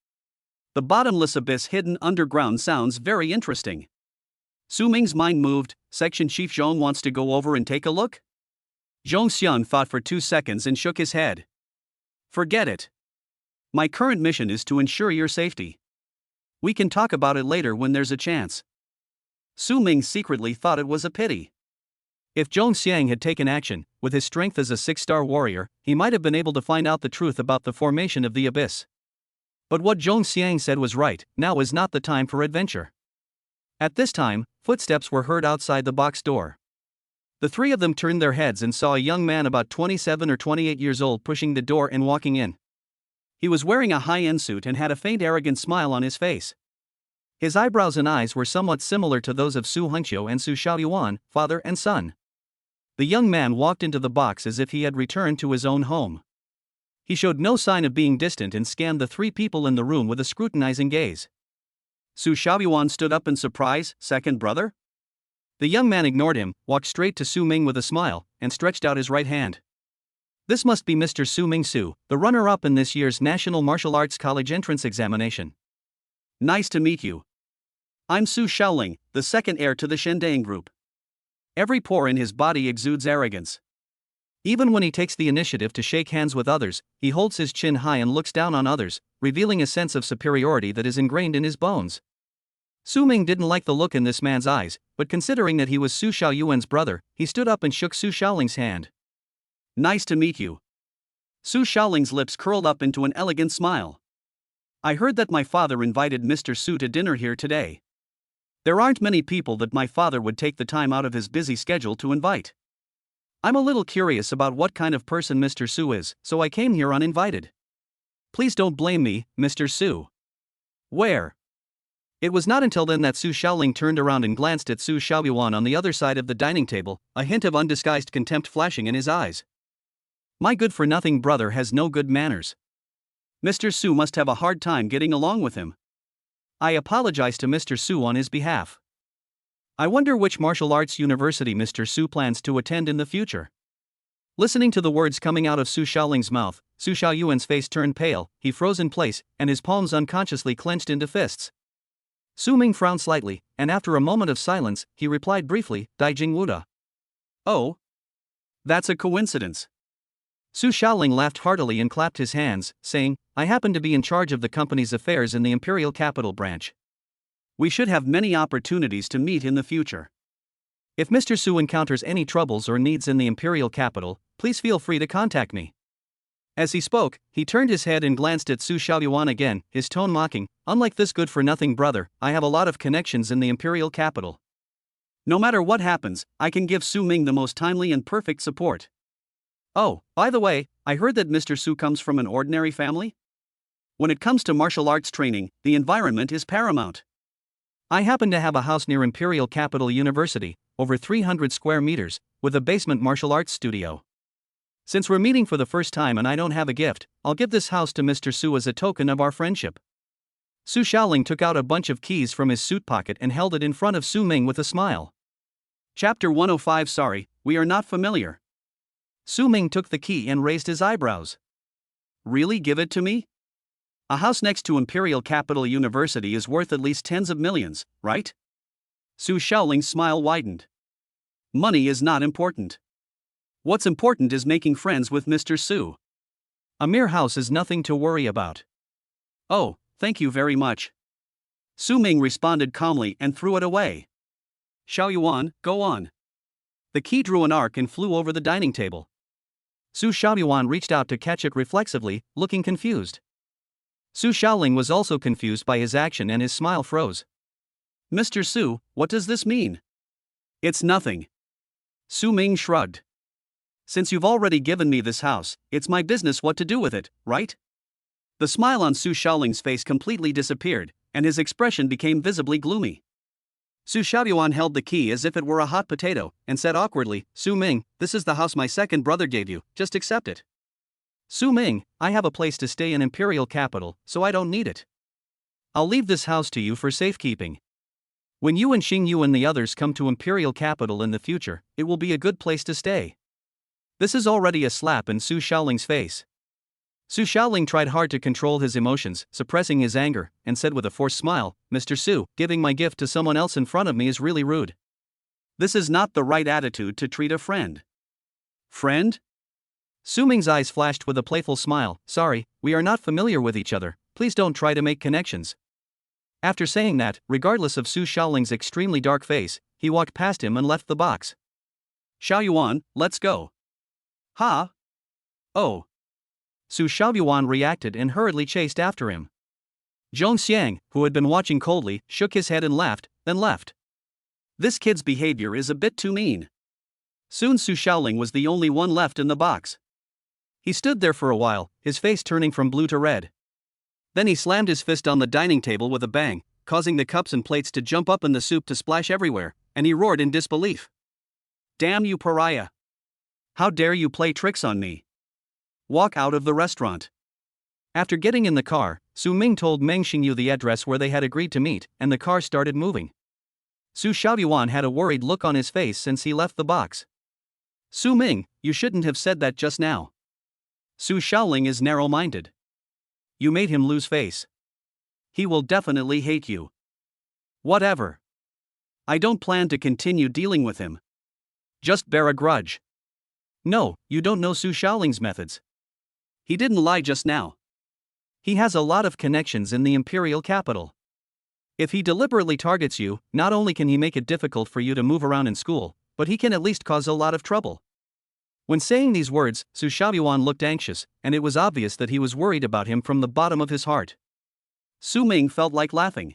The bottomless abyss hidden underground sounds very interesting. Su Ming's mind moved. Section Chief Xiang wants to go over and take a look? Xiang thought for 2 seconds and shook his head. Forget it. My current mission is to ensure your safety. We can talk about it later when there's a chance. Su Ming secretly thought it was a pity. If Xiang had taken action, with his strength as a 6-star warrior, he might have been able to find out the truth about the formation of the abyss. But what Xiang said was right, now is not the time for adventure. At this time, footsteps were heard outside the box door. The 3 of them turned their heads and saw a young man about 27 or 28 years old pushing the door and walking in. He was wearing a high-end suit and had a faint arrogant smile on his face. His eyebrows and eyes were somewhat similar to those of Su Hongqiu and Su Xiaoyuan, father and son. The young man walked into the box as if he had returned to his own home. He showed no sign of being distant and scanned the 3 people in the room with a scrutinizing gaze. Su Xiaoyuan stood up in surprise. "Second brother?" The young man ignored him, walked straight to Su Ming with a smile, and stretched out his right hand. This must be Mr. Su Ming-su, the runner-up in this year's National Martial Arts College entrance examination. Nice to meet you. I'm Su Shaoling, the second heir to the Shendang group. Every pore in his body exudes arrogance. Even when he takes the initiative to shake hands with others, he holds his chin high and looks down on others, revealing a sense of superiority that is ingrained in his bones. Su Ming didn't like the look in this man's eyes, but considering that he was Su Xiaoyuan's brother, he stood up and shook Su Shaoling's hand. Nice to meet you. Su Shaoling's lips curled up into an elegant smile. I heard that my father invited Mr. Su to dinner here today. There aren't many people that my father would take the time out of his busy schedule to invite. I'm a little curious about what kind of person Mr. Su is, so I came here uninvited. Please don't blame me, Mr. Su. Where? It was not until then that Su Shaoling turned around and glanced at Su Xiaoyuan on the other side of the dining table, a hint of undisguised contempt flashing in his eyes. My good-for-nothing brother has no good manners. Mr. Su must have a hard time getting along with him. I apologize to Mr. Su on his behalf. I wonder which martial arts university Mr. Su plans to attend in the future. Listening to the words coming out of Su Shaoling's mouth, Su Xiaoyuan's face turned pale, he froze in place, and his palms unconsciously clenched into fists. Su Ming frowned slightly, and after a moment of silence, he replied briefly, Daijing Wuda. Oh? That's a coincidence. Su Shaoling laughed heartily and clapped his hands, saying, I happen to be in charge of the company's affairs in the Imperial Capital branch. We should have many opportunities to meet in the future. If Mr. Su encounters any troubles or needs in the Imperial Capital, please feel free to contact me. As he spoke, he turned his head and glanced at Su Xiaoyuan again, his tone mocking, unlike this good-for-nothing brother, I have a lot of connections in the Imperial Capital. No matter what happens, I can give Su Ming the most timely and perfect support. Oh, by the way, I heard that Mr. Su comes from an ordinary family? When it comes to martial arts training, the environment is paramount. I happen to have a house near Imperial Capital University, over 300 square meters, with a basement martial arts studio. Since we're meeting for the first time and I don't have a gift, I'll give this house to Mr. Su as a token of our friendship. Su Shaoling took out a bunch of keys from his suit pocket and held it in front of Su Ming with a smile. Chapter 105 Sorry, we are not familiar. Su Ming took the key and raised his eyebrows. Really give it to me? A house next to Imperial Capital University is worth at least tens of millions, right? Su Shaoling's smile widened. Money is not important. What's important is making friends with Mr. Su. A mere house is nothing to worry about. Oh, thank you very much. Su Ming responded calmly and threw it away. Xiaoyuan, go on. The key drew an arc and flew over the dining table. Su Xiaoyuan reached out to catch it reflexively, looking confused. Su Shaoling was also confused by his action and his smile froze. Mr. Su, what does this mean? It's nothing. Su Ming shrugged. Since you've already given me this house, it's my business what to do with it, right? The smile on Su Shaoling's face completely disappeared, and his expression became visibly gloomy. Su Xiaoyuan held the key as if it were a hot potato, and said awkwardly, Su Ming, this is the house my second brother gave you, just accept it. Su Ming, I have a place to stay in Imperial Capital, so I don't need it. I'll leave this house to you for safekeeping. When you and Xing and the others come to Imperial Capital in the future, it will be a good place to stay. This is already a slap in Su Shaoling's face. Su Shaoling tried hard to control his emotions, suppressing his anger, and said with a forced smile, Mr. Su, giving my gift to someone else in front of me is really rude. This is not the right attitude to treat a friend. Friend? Su Ming's eyes flashed with a playful smile, sorry, we are not familiar with each other, please don't try to make connections. After saying that, regardless of Su Shaoling's extremely dark face, he walked past him and left the box. Xiaoyuan, let's go. Ha? Oh. Su Xiaoyuan reacted and hurriedly chased after him. Xiang, who had been watching coldly, shook his head and laughed, then left. This kid's behavior is a bit too mean. Soon Su Shaoling was the only one left in the box. He stood there for a while, his face turning from blue to red. Then he slammed his fist on the dining table with a bang, causing the cups and plates to jump up and the soup to splash everywhere, and he roared in disbelief. Damn you pariah! How dare you play tricks on me? Walk out of the restaurant. After getting in the car, Su Ming told Meng Xingyu the address where they had agreed to meet, and the car started moving. Su Xiaoyuan had a worried look on his face since he left the box. Su Ming, you shouldn't have said that just now. Su Shaoling is narrow-minded. You made him lose face. He will definitely hate you. Whatever. I don't plan to continue dealing with him. Just bear a grudge. No, you don't know Su Shaoling's methods. He didn't lie just now. He has a lot of connections in the imperial capital. If he deliberately targets you, not only can he make it difficult for you to move around in school, but he can at least cause a lot of trouble. When saying these words, Su Shaoyuan looked anxious, and it was obvious that he was worried about him from the bottom of his heart. Su Ming felt like laughing.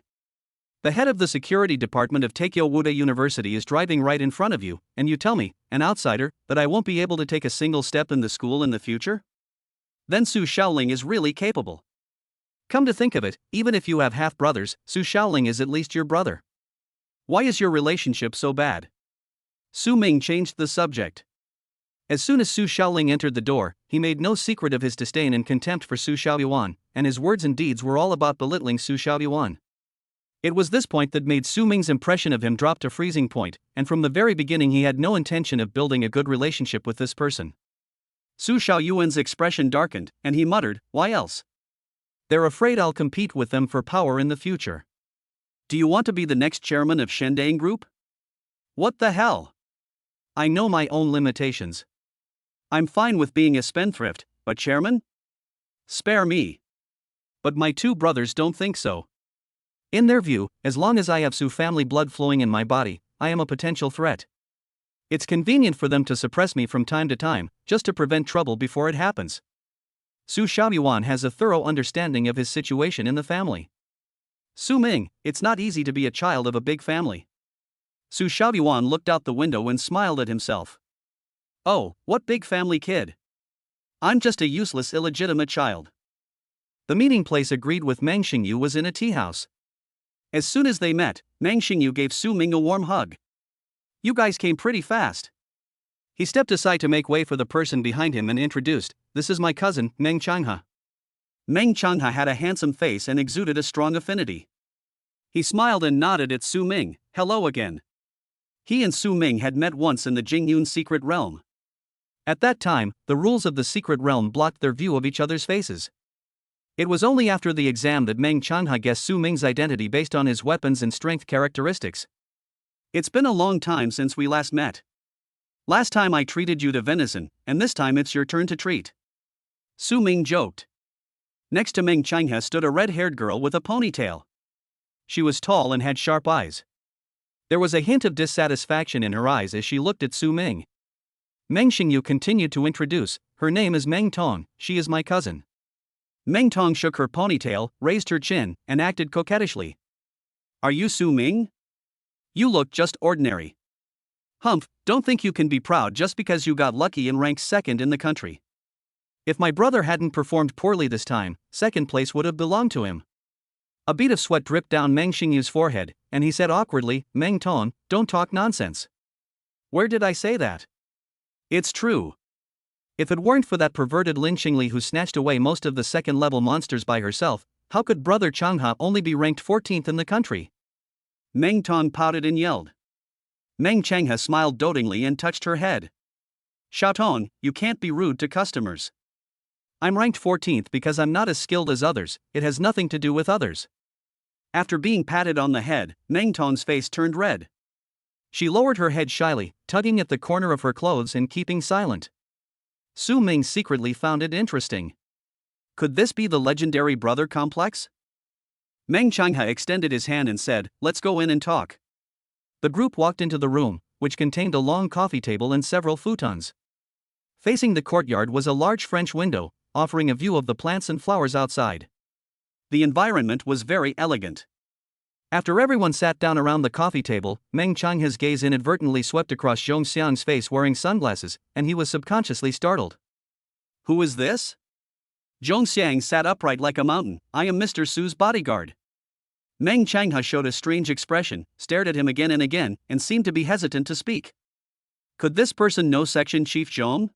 The head of the security department of Taikyo Wuda University is driving right in front of you, and you tell me, an outsider, that I won't be able to take a single step in the school in the future? Then Su Shaoling is really capable. Come to think of it, even if you have half-brothers, Su Shaoling is at least your brother. Why is your relationship so bad? Su Ming changed the subject. As soon as Su Shaoling entered the door, he made no secret of his disdain and contempt for Su Shaoyuan, and his words and deeds were all about belittling Su Shaoyuan. It was this point that made Su Ming's impression of him drop to freezing point, and from the very beginning he had no intention of building a good relationship with this person. Su Shaoyuan's expression darkened, and he muttered, "Why else? They're afraid I'll compete with them for power in the future. Do you want to be the next chairman of Shendang Group? What the hell? I know my own limitations. I'm fine with being a spendthrift, but chairman? Spare me. But my two brothers don't think so. In their view, as long as I have Su family blood flowing in my body, I am a potential threat. It's convenient for them to suppress me from time to time, just to prevent trouble before it happens." Su Shaoyuan has a thorough understanding of his situation in the family. Su Ming, it's not easy to be a child of a big family. Su Shaoyuan looked out the window and smiled at himself. Oh, what big family, kid? I'm just a useless illegitimate child. The meeting place agreed with Meng Xingyu was in a tea house. As soon as they met, Meng Xingyu gave Su Ming a warm hug. You guys came pretty fast. He stepped aside to make way for the person behind him and introduced, "This is my cousin, Meng Changhe." Meng Changhe had a handsome face and exuded a strong affinity. He smiled and nodded at Su Ming, "Hello again." He and Su Ming had met once in the Jingyun secret realm. At that time, the rules of the secret realm blocked their view of each other's faces. It was only after the exam that Meng Changhe guessed Su Ming's identity based on his weapons and strength characteristics. It's been a long time since we last met. Last time I treated you to venison, and this time it's your turn to treat. Su Ming joked. Next to Meng Changhe stood a red-haired girl with a ponytail. She was tall and had sharp eyes. There was a hint of dissatisfaction in her eyes as she looked at Su Ming. Meng Xingyu continued to introduce, "Her name is Meng Tong, she is my cousin." Meng Tong shook her ponytail, raised her chin, and acted coquettishly. Are you Su Ming? You look just ordinary. Humph, don't think you can be proud just because you got lucky and ranked second in the country. If my brother hadn't performed poorly this time, second place would have belonged to him. A bead of sweat dripped down Meng Xingyu's forehead, and he said awkwardly, Meng Tong, don't talk nonsense. Where did I say that? It's true. If it weren't for that perverted Lin Qingli who snatched away most of the second-level monsters by herself, how could brother Changhe only be ranked 14th in the country? Meng Tong pouted and yelled. Meng Changhe smiled dotingly and touched her head. Xiaotong, you can't be rude to customers. I'm ranked 14th because I'm not as skilled as others, it has nothing to do with others. After being patted on the head, Meng Tong's face turned red. She lowered her head shyly, tugging at the corner of her clothes and keeping silent. Su Ming secretly found it interesting. Could this be the legendary brother complex? Meng Changhe extended his hand and said, let's go in and talk. The group walked into the room, which contained a long coffee table and several futons. Facing the courtyard was a large French window, offering a view of the plants and flowers outside. The environment was very elegant. After everyone sat down around the coffee table, Meng Changhe's gaze inadvertently swept across Zhong Xiang's face wearing sunglasses, and he was subconsciously startled. Who is this? Zhong Xiang sat upright like a mountain. I am Mr. Su's bodyguard. Meng Changhe showed a strange expression, stared at him again and again, and seemed to be hesitant to speak. Could this person know Section Chief Zhong?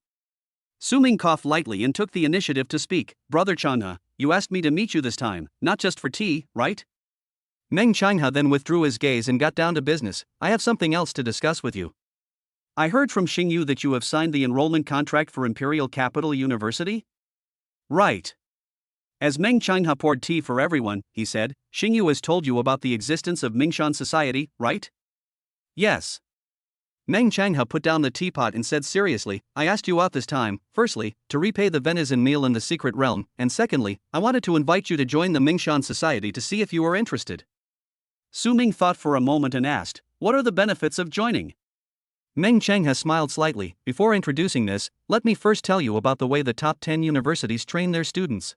Su Ming coughed lightly and took the initiative to speak. Brother Changhe, you asked me to meet you this time, not just for tea, right? Meng Changhe then withdrew his gaze and got down to business. I have something else to discuss with you. I heard from Xingyu that you have signed the enrollment contract for Imperial Capital University? Right. As Meng Changha poured tea for everyone, he said, Xingyu has told you about the existence of Mingshan society, right? Yes. Meng Changha put down the teapot and said seriously, I asked you out this time, firstly, to repay the venison meal in the secret realm, and secondly, I wanted to invite you to join the Mingshan society to see if you were interested. Su Ming thought for a moment and asked, what are the benefits of joining? Meng Changha smiled slightly. Before introducing this, let me first tell you about the way the top 10 universities train their students.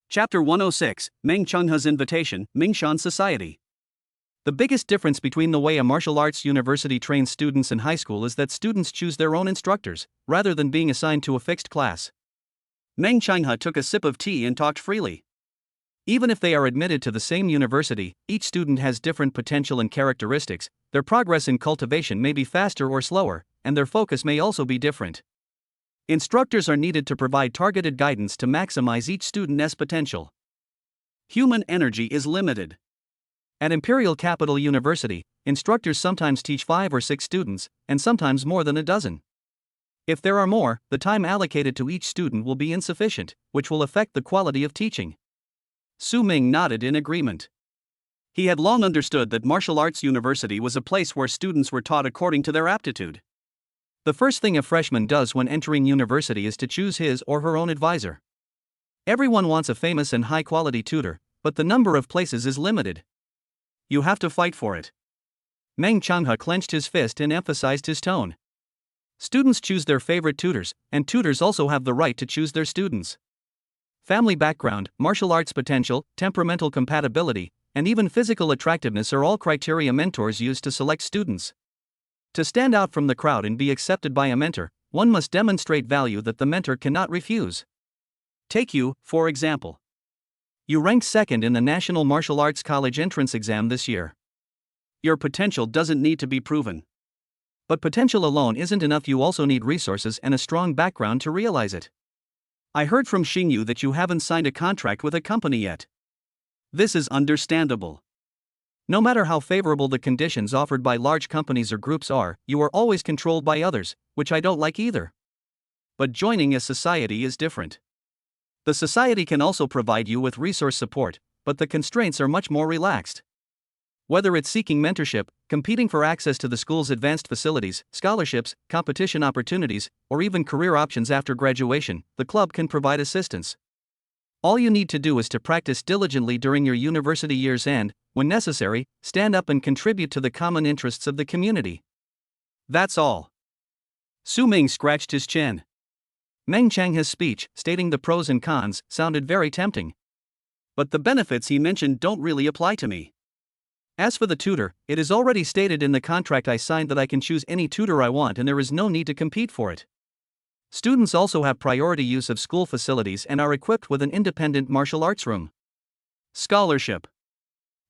Chapter 106, Meng Changha's Invitation, Mingshan Society. The biggest difference between the way a martial arts university trains students in high school is that students choose their own instructors, rather than being assigned to a fixed class. Meng Changha took a sip of tea and talked freely. Even if they are admitted to the same university, each student has different potential and characteristics, their progress in cultivation may be faster or slower, and their focus may also be different. Instructors are needed to provide targeted guidance to maximize each student's potential. Human energy is limited. At Imperial Capital University, instructors sometimes teach 5 or 6 students, and sometimes more than a dozen. If there are more, the time allocated to each student will be insufficient, which will affect the quality of teaching. Su Ming nodded in agreement. He had long understood that martial arts university was a place where students were taught according to their aptitude. The first thing a freshman does when entering university is to choose his or her own advisor. Everyone wants a famous and high-quality tutor, but the number of places is limited. You have to fight for it. Meng Changha clenched his fist and emphasized his tone. Students choose their favorite tutors, and tutors also have the right to choose their students. Family background, martial arts potential, temperamental compatibility, and even physical attractiveness are all criteria mentors use to select students. To stand out from the crowd and be accepted by a mentor, one must demonstrate value that the mentor cannot refuse. Take you, for example. You ranked second in the National Martial Arts College entrance exam this year. Your potential doesn't need to be proven. But potential alone isn't enough, you also need resources and a strong background to realize it. I heard from Xingyu that you haven't signed a contract with a company yet. This is understandable. No matter how favorable the conditions offered by large companies or groups are, you are always controlled by others, which I don't like either. But joining a society is different. The society can also provide you with resource support, but the constraints are much more relaxed. Whether it's seeking mentorship, competing for access to the school's advanced facilities, scholarships, competition opportunities, or even career options after graduation, the club can provide assistance. All you need to do is to practice diligently during your university years and, when necessary, stand up and contribute to the common interests of the community. That's all. Su Ming scratched his chin. Meng Changha's speech, stating the pros and cons, sounded very tempting. But the benefits he mentioned don't really apply to me. As for the tutor, it is already stated in the contract I signed that I can choose any tutor I want and there is no need to compete for it. Students also have priority use of school facilities and are equipped with an independent martial arts room. Scholarship.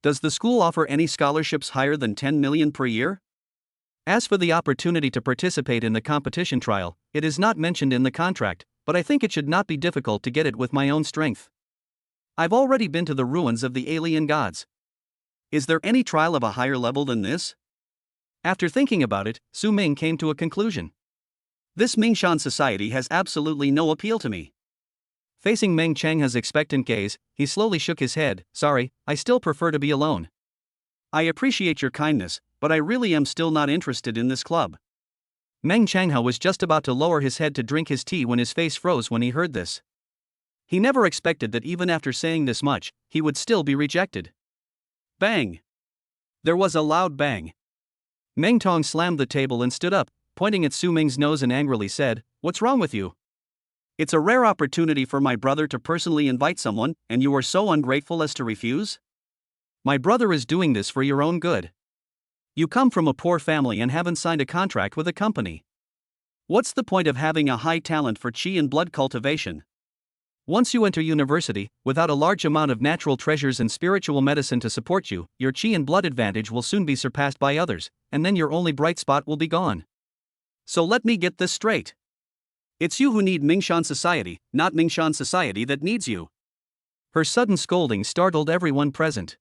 Does the school offer any scholarships higher than 10 million per year? As for the opportunity to participate in the competition trial, it is not mentioned in the contract, but I think it should not be difficult to get it with my own strength. I've already been to the ruins of the alien gods. Is there any trial of a higher level than this? After thinking about it, Su Ming came to a conclusion. This Mingshan society has absolutely no appeal to me. Facing Meng Changha's expectant gaze, he slowly shook his head. Sorry, I still prefer to be alone. I appreciate your kindness, but I really am still not interested in this club. Meng Changha was just about to lower his head to drink his tea when his face froze when he heard this. He never expected that even after saying this much, he would still be rejected. Bang! There was a loud bang. Meng Tong slammed the table and stood up, pointing at Su Ming's nose and angrily said, "What's wrong with you? It's a rare opportunity for my brother to personally invite someone, and you are so ungrateful as to refuse? My brother is doing this for your own good. You come from a poor family and haven't signed a contract with a company. What's the point of having a high talent for chi and blood cultivation? Once you enter university, without a large amount of natural treasures and spiritual medicine to support you, your chi and blood advantage will soon be surpassed by others, and then your only bright spot will be gone. So let me get this straight. It's you who need Mingshan society, not Mingshan society that needs you." Her sudden scolding startled everyone present.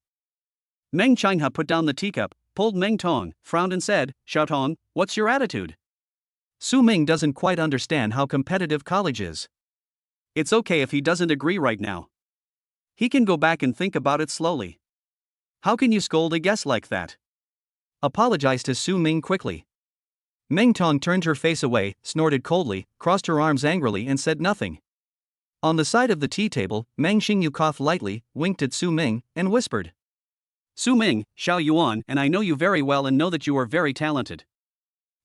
Meng Changha put down the teacup, pulled Meng Tong, frowned and said, "Xiaotong, what's your attitude?" Su Ming doesn't quite understand how competitive college is. It's okay if he doesn't agree right now. He can go back and think about it slowly. How can you scold a guest like that? Apologized to Su Ming quickly. Meng Tong turned her face away, snorted coldly, crossed her arms angrily and said nothing. On the side of the tea table, Meng Xingyu coughed lightly, winked at Su Ming, and whispered. Su Ming, Xiao Yuan, and I know you very well and know that you are very talented.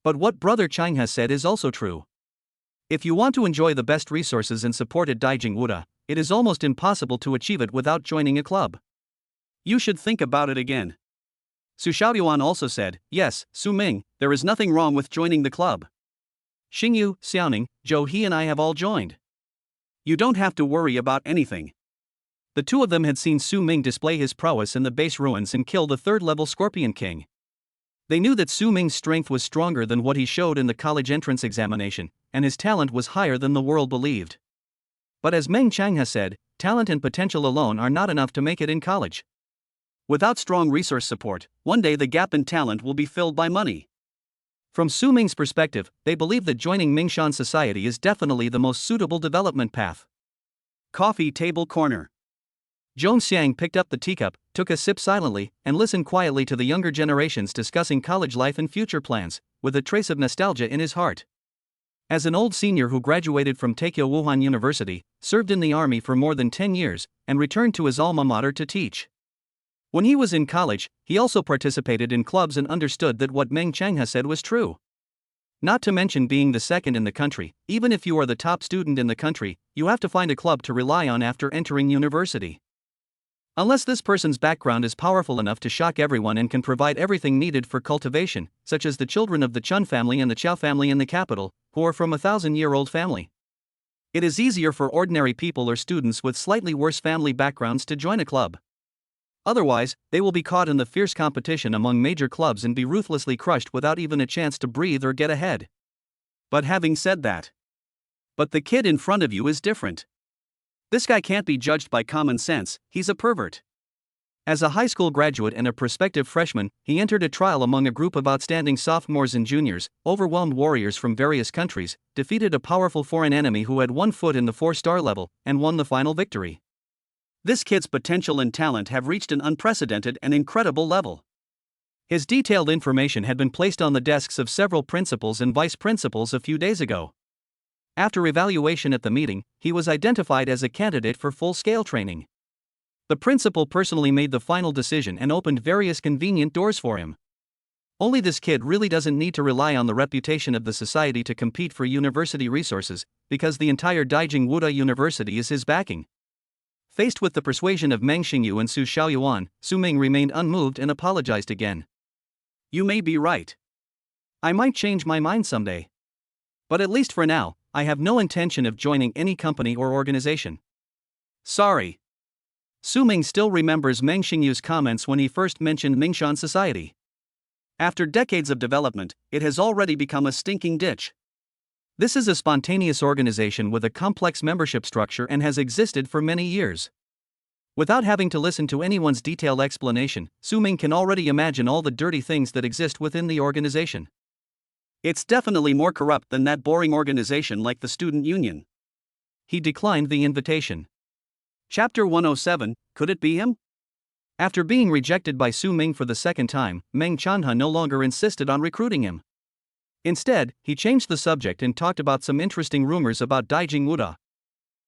But what Brother Xiang has said is also true. If you want to enjoy the best resources and support at Daijing Wuda, it is almost impossible to achieve it without joining a club. You should think about it again. Su Xiaoyuan also said, yes, Su Ming, there is nothing wrong with joining the club. Xingyu, Xiaoning, Zhou He and I have all joined. You don't have to worry about anything. The two of them had seen Su Ming display his prowess in the base ruins and kill the third-level Scorpion King. They knew that Su Ming's strength was stronger than what he showed in the college entrance examination, and his talent was higher than the world believed. But as Meng Chang has said, talent and potential alone are not enough to make it in college. Without strong resource support, one day the gap in talent will be filled by money. From Su Ming's perspective, they believe that joining Mingshan society is definitely the most suitable development path. Coffee table corner. Zhong Xiang picked up the teacup, took a sip silently, and listened quietly to the younger generations discussing college life and future plans, with a trace of nostalgia in his heart. As an old senior who graduated from Taikyo Wuhan University, served in the army for more than 10 years, and returned to his alma mater to teach. When he was in college, he also participated in clubs and understood that what Meng Changha said was true. Not to mention being the second in the country, even if you are the top student in the country, you have to find a club to rely on after entering university. Unless this person's background is powerful enough to shock everyone and can provide everything needed for cultivation, such as the children of the Chun family and the Qiao family in the capital, who are from a 1,000-year-old family. It is easier for ordinary people or students with slightly worse family backgrounds to join a club. Otherwise, they will be caught in the fierce competition among major clubs and be ruthlessly crushed without even a chance to breathe or get ahead. But having said that, the kid in front of you is different. This guy can't be judged by common sense, he's a pervert. As a high school graduate and a prospective freshman, he entered a trial among a group of outstanding sophomores and juniors, overwhelmed warriors from various countries, defeated a powerful foreign enemy who had 1 foot in the 4-star level, and won the final victory. This kid's potential and talent have reached an unprecedented and incredible level. His detailed information had been placed on the desks of several principals and vice principals a few days ago. After evaluation at the meeting, he was identified as a candidate for full-scale training. The principal personally made the final decision and opened various convenient doors for him. Only this kid really doesn't need to rely on the reputation of the society to compete for university resources, because the entire Daijing Wuda University is his backing. Faced with the persuasion of Meng Xingyu and Su Xiaoyuan, Su Ming remained unmoved and apologized again. You may be right. I might change my mind someday. But at least for now, I have no intention of joining any company or organization. Sorry. Su Ming still remembers Meng Xingyu's comments when he first mentioned Mingshan Society. After decades of development, it has already become a stinking ditch. This is a spontaneous organization with a complex membership structure and has existed for many years. Without having to listen to anyone's detailed explanation, Su Ming can already imagine all the dirty things that exist within the organization. It's definitely more corrupt than that boring organization like the Student Union. He declined the invitation. Chapter 107, could it be him? After being rejected by Su Ming for the second time, Meng Chanha no longer insisted on recruiting him. Instead, he changed the subject and talked about some interesting rumors about Daijing Wuda.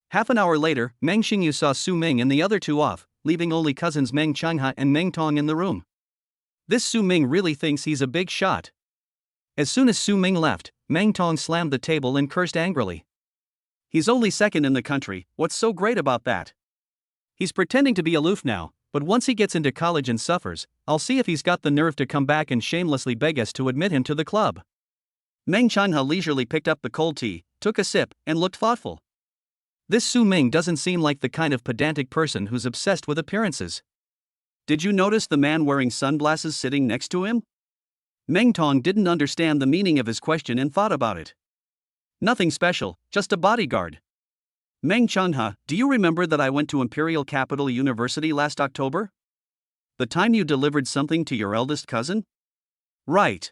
Half an hour later, Meng Xingyu saw Su Ming and the other two off, leaving only cousins Meng Changha and Meng Tong in the room. This Su Ming really thinks he's a big shot. As soon as Su Ming left, Meng Tong slammed the table and cursed angrily. He's only second in the country, what's so great about that? He's pretending to be aloof now, but once he gets into college and suffers, I'll see if he's got the nerve to come back and shamelessly beg us to admit him to the club. Meng Chanha leisurely picked up the cold tea, took a sip, and looked thoughtful. This Su Ming doesn't seem like the kind of pedantic person who's obsessed with appearances. Did you notice the man wearing sunglasses sitting next to him? Meng Tong didn't understand the meaning of his question and thought about it. Nothing special, just a bodyguard. Meng Chanha, do you remember that I went to Imperial Capital University last October? The time you delivered something to your eldest cousin? Right.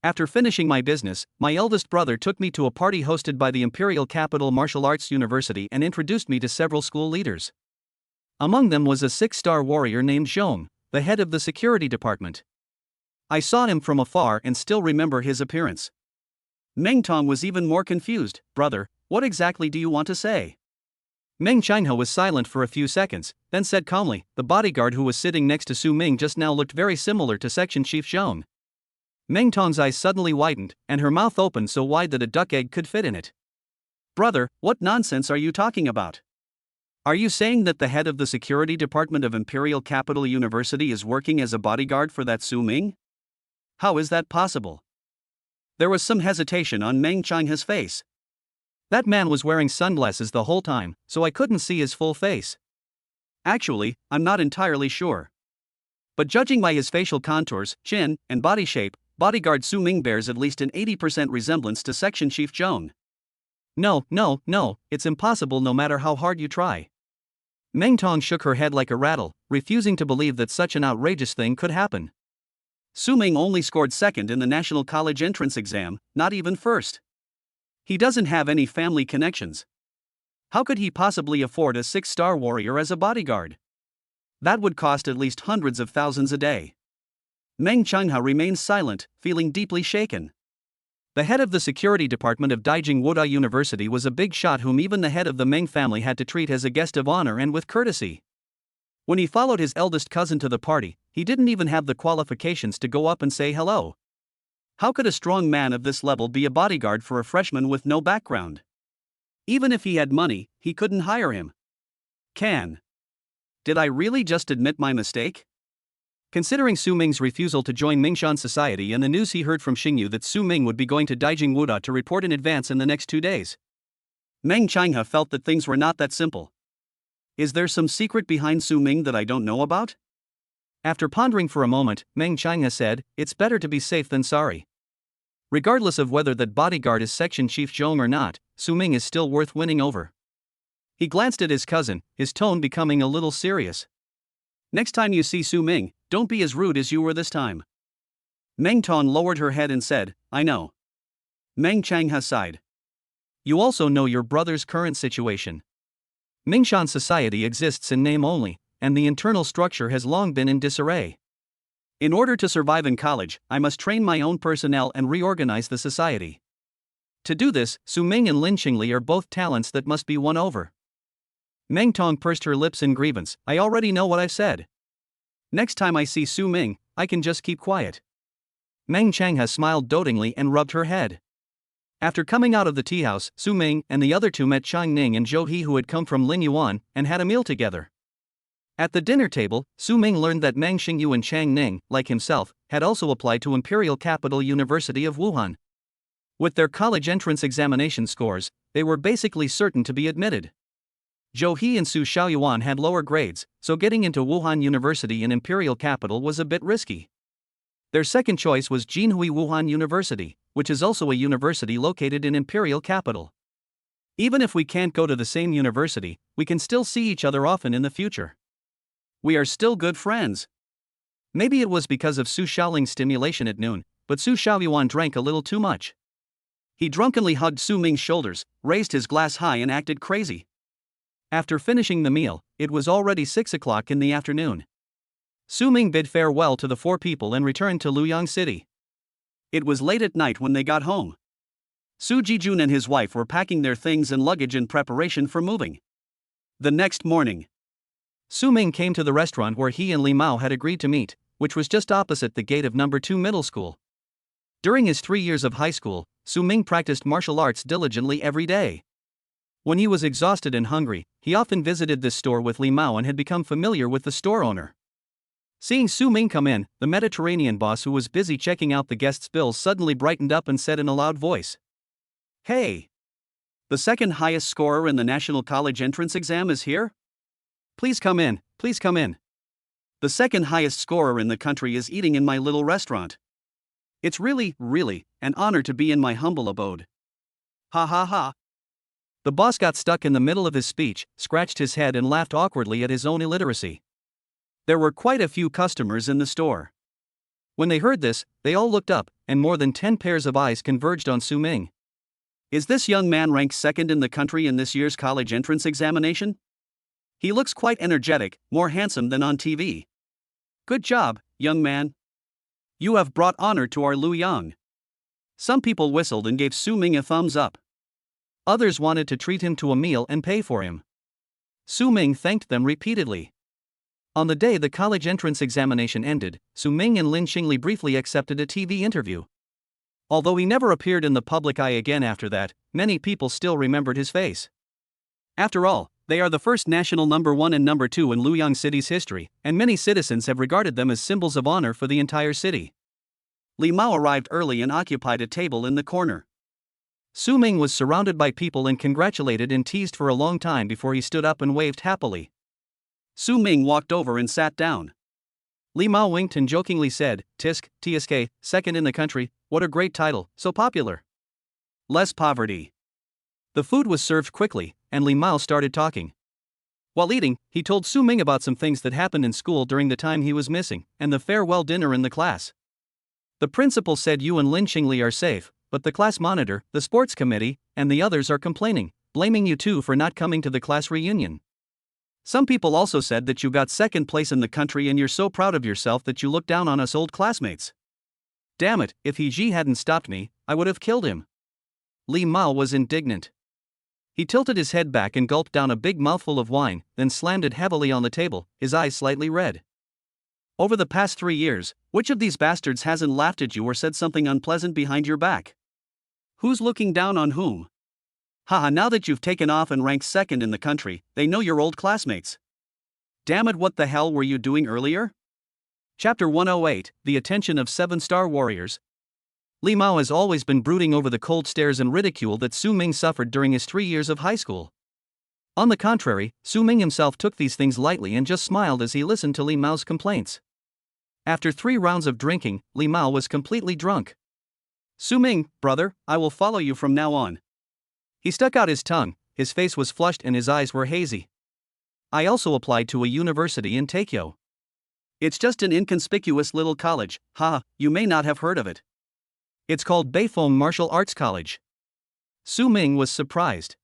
After finishing my business, my eldest brother took me to a party hosted by the Imperial Capital Martial Arts University and introduced me to several school leaders. Among them was a 6-star warrior named Xiang, the head of the security department. I saw him from afar and still remember his appearance. Meng Tong was even more confused. Brother, what exactly do you want to say? Meng Changhe was silent for a few seconds, then said calmly, the bodyguard who was sitting next to Su Ming just now looked very similar to Section Chief Xiang. Meng Tong's eyes suddenly widened, and her mouth opened so wide that a duck egg could fit in it. Brother, what nonsense are you talking about? Are you saying that the head of the security department of Imperial Capital University is working as a bodyguard for that Su Ming? How is that possible? There was some hesitation on Meng Changhe's face. That man was wearing sunglasses the whole time, so I couldn't see his full face. Actually, I'm not entirely sure. But judging by his facial contours, chin, and body shape, bodyguard Su Ming bears at least an 80% resemblance to Section Chief Xiang. No, it's impossible no matter how hard you try. Meng Tong shook her head like a rattle, refusing to believe that such an outrageous thing could happen. Su Ming only scored second in the National College entrance exam, not even first. He doesn't have any family connections. How could he possibly afford a 6-star warrior as a bodyguard? That would cost at least hundreds of thousands a day. Meng Changhe remained silent, feeling deeply shaken. The head of the security department of Daijing Wuda University was a big shot whom even the head of the Meng family had to treat as a guest of honor and with courtesy. When he followed his eldest cousin to the party, he didn't even have the qualifications to go up and say hello. How could a strong man of this level be a bodyguard for a freshman with no background? Even if he had money, he couldn't hire him. Did I really just admit my mistake? Considering Su Ming's refusal to join Mingshan Society and the news he heard from Xingyu that Su Ming would be going to Daijing Wuda to report in advance in the next 2 days, Meng Changhe felt that things were not that simple. Is there some secret behind Su Ming that I don't know about? After pondering for a moment, Meng Changhe said, it's better to be safe than sorry. Regardless of whether that bodyguard is Section Chief Xiang or not, Su Ming is still worth winning over. He glanced at his cousin, his tone becoming a little serious. Next time you see Su Ming, don't be as rude as you were this time. Meng Tong lowered her head and said, I know. Meng Changhe sighed. You also know your brother's current situation. Mingshan Society exists in name only, and the internal structure has long been in disarray. In order to survive in college, I must train my own personnel and reorganize the society. To do this, Su Ming and Lin Qingli are both talents that must be won over. Meng Tong pursed her lips in grievance, I already know what I've said. Next time I see Su Ming, I can just keep quiet. Meng Changhe smiled dotingly and rubbed her head. After coming out of the tea house, Su Ming and the other two met Chang Ning and Zhou He, who had come from Lin Yuan, and had a meal together. At the dinner table, Su Ming learned that Meng Xingyu and Chang Ning, like himself, had also applied to Imperial Capital University of Wuhan. With their college entrance examination scores, they were basically certain to be admitted. Zhou He and Su Xiaoyuan had lower grades, so getting into Wuhan University in Imperial Capital was a bit risky. Their second choice was Jinhui Wuhan University, which is also a university located in Imperial Capital. Even if we can't go to the same university, we can still see each other often in the future. We are still good friends. Maybe it was because of Su Xiaoling's stimulation at noon, but Su Xiaoyuan drank a little too much. He drunkenly hugged Su Ming's shoulders, raised his glass high and acted crazy. After finishing the meal, it was already 6 o'clock in the afternoon. Su Ming bid farewell to the 4 people and returned to Luoyang City. It was late at night when they got home. Su Jijun and his wife were packing their things and luggage in preparation for moving. The next morning, Su Ming came to the restaurant where he and Li Mao had agreed to meet, which was just opposite the gate of number 2 middle school. During his 3 years of high school, Su Ming practiced martial arts diligently every day. When he was exhausted and hungry, he often visited this store with Li Mao and had become familiar with the store owner. Seeing Su Ming come in, the Mediterranean boss, who was busy checking out the guests' bills, suddenly brightened up and said in a loud voice, Hey! The second highest scorer in the National College entrance exam is here? Please come in, please come in. The second highest scorer in the country is eating in my little restaurant. It's really, an honor to be in my humble abode. Ha ha ha. The boss got stuck in the middle of his speech, scratched his head and laughed awkwardly at his own illiteracy. There were quite a few customers in the store. When they heard this, they all looked up, and more than 10 pairs of eyes converged on Su Ming. Is this young man ranked second in the country in this year's college entrance examination? He looks quite energetic, more handsome than on TV. Good job, young man. You have brought honor to our Lu Yang. Some people whistled and gave Su Ming a thumbs up. Others wanted to treat him to a meal and pay for him. Su Ming thanked them repeatedly. On the day the college entrance examination ended, Su Ming and Lin Xingli briefly accepted a TV interview. Although he never appeared in the public eye again after that, many people still remembered his face. After all, they are the first national number 1 and number 2 in Luoyang City's history, and many citizens have regarded them as symbols of honor for the entire city. Li Mao arrived early and occupied a table in the corner. Su Ming was surrounded by people and congratulated and teased for a long time before he stood up and waved happily. Su Ming walked over and sat down. Li Mao winked and jokingly said, "Tisk, TSK, second in the country, what a great title, so popular." Less poverty. The food was served quickly, and Li Mao started talking. While eating, he told Su Ming about some things that happened in school during the time he was missing, and the farewell dinner in the class. The principal said you and Lin Xingli are safe, but the class monitor, the sports committee, and the others are complaining, blaming you two for not coming to the class reunion. Some people also said that you got second place in the country and you're so proud of yourself that you look down on us old classmates. Damn it, if He Ji hadn't stopped me, I would have killed him. Li Mao was indignant. He tilted his head back and gulped down a big mouthful of wine, then slammed it heavily on the table, his eyes slightly red. Over the past 3 years, which of these bastards hasn't laughed at you or said something unpleasant behind your back? Who's looking down on whom? Haha, now that you've taken off and ranked second in the country, they know you're old classmates. Damn it, what the hell were you doing earlier? Chapter 108, The Attention of 7-Star Warriors. Li Mao has always been brooding over the cold stares and ridicule that Su Ming suffered during his 3 years of high school. On the contrary, Su Ming himself took these things lightly and just smiled as he listened to Li Mao's complaints. After 3 rounds of drinking, Li Mao was completely drunk. Su Ming, brother, I will follow you from now on. He stuck out his tongue, his face was flushed and his eyes were hazy. I also applied to a university in Tokyo. It's just an inconspicuous little college, haha, you may not have heard of it. It's called Beifeng Martial Arts College. Su Ming was surprised.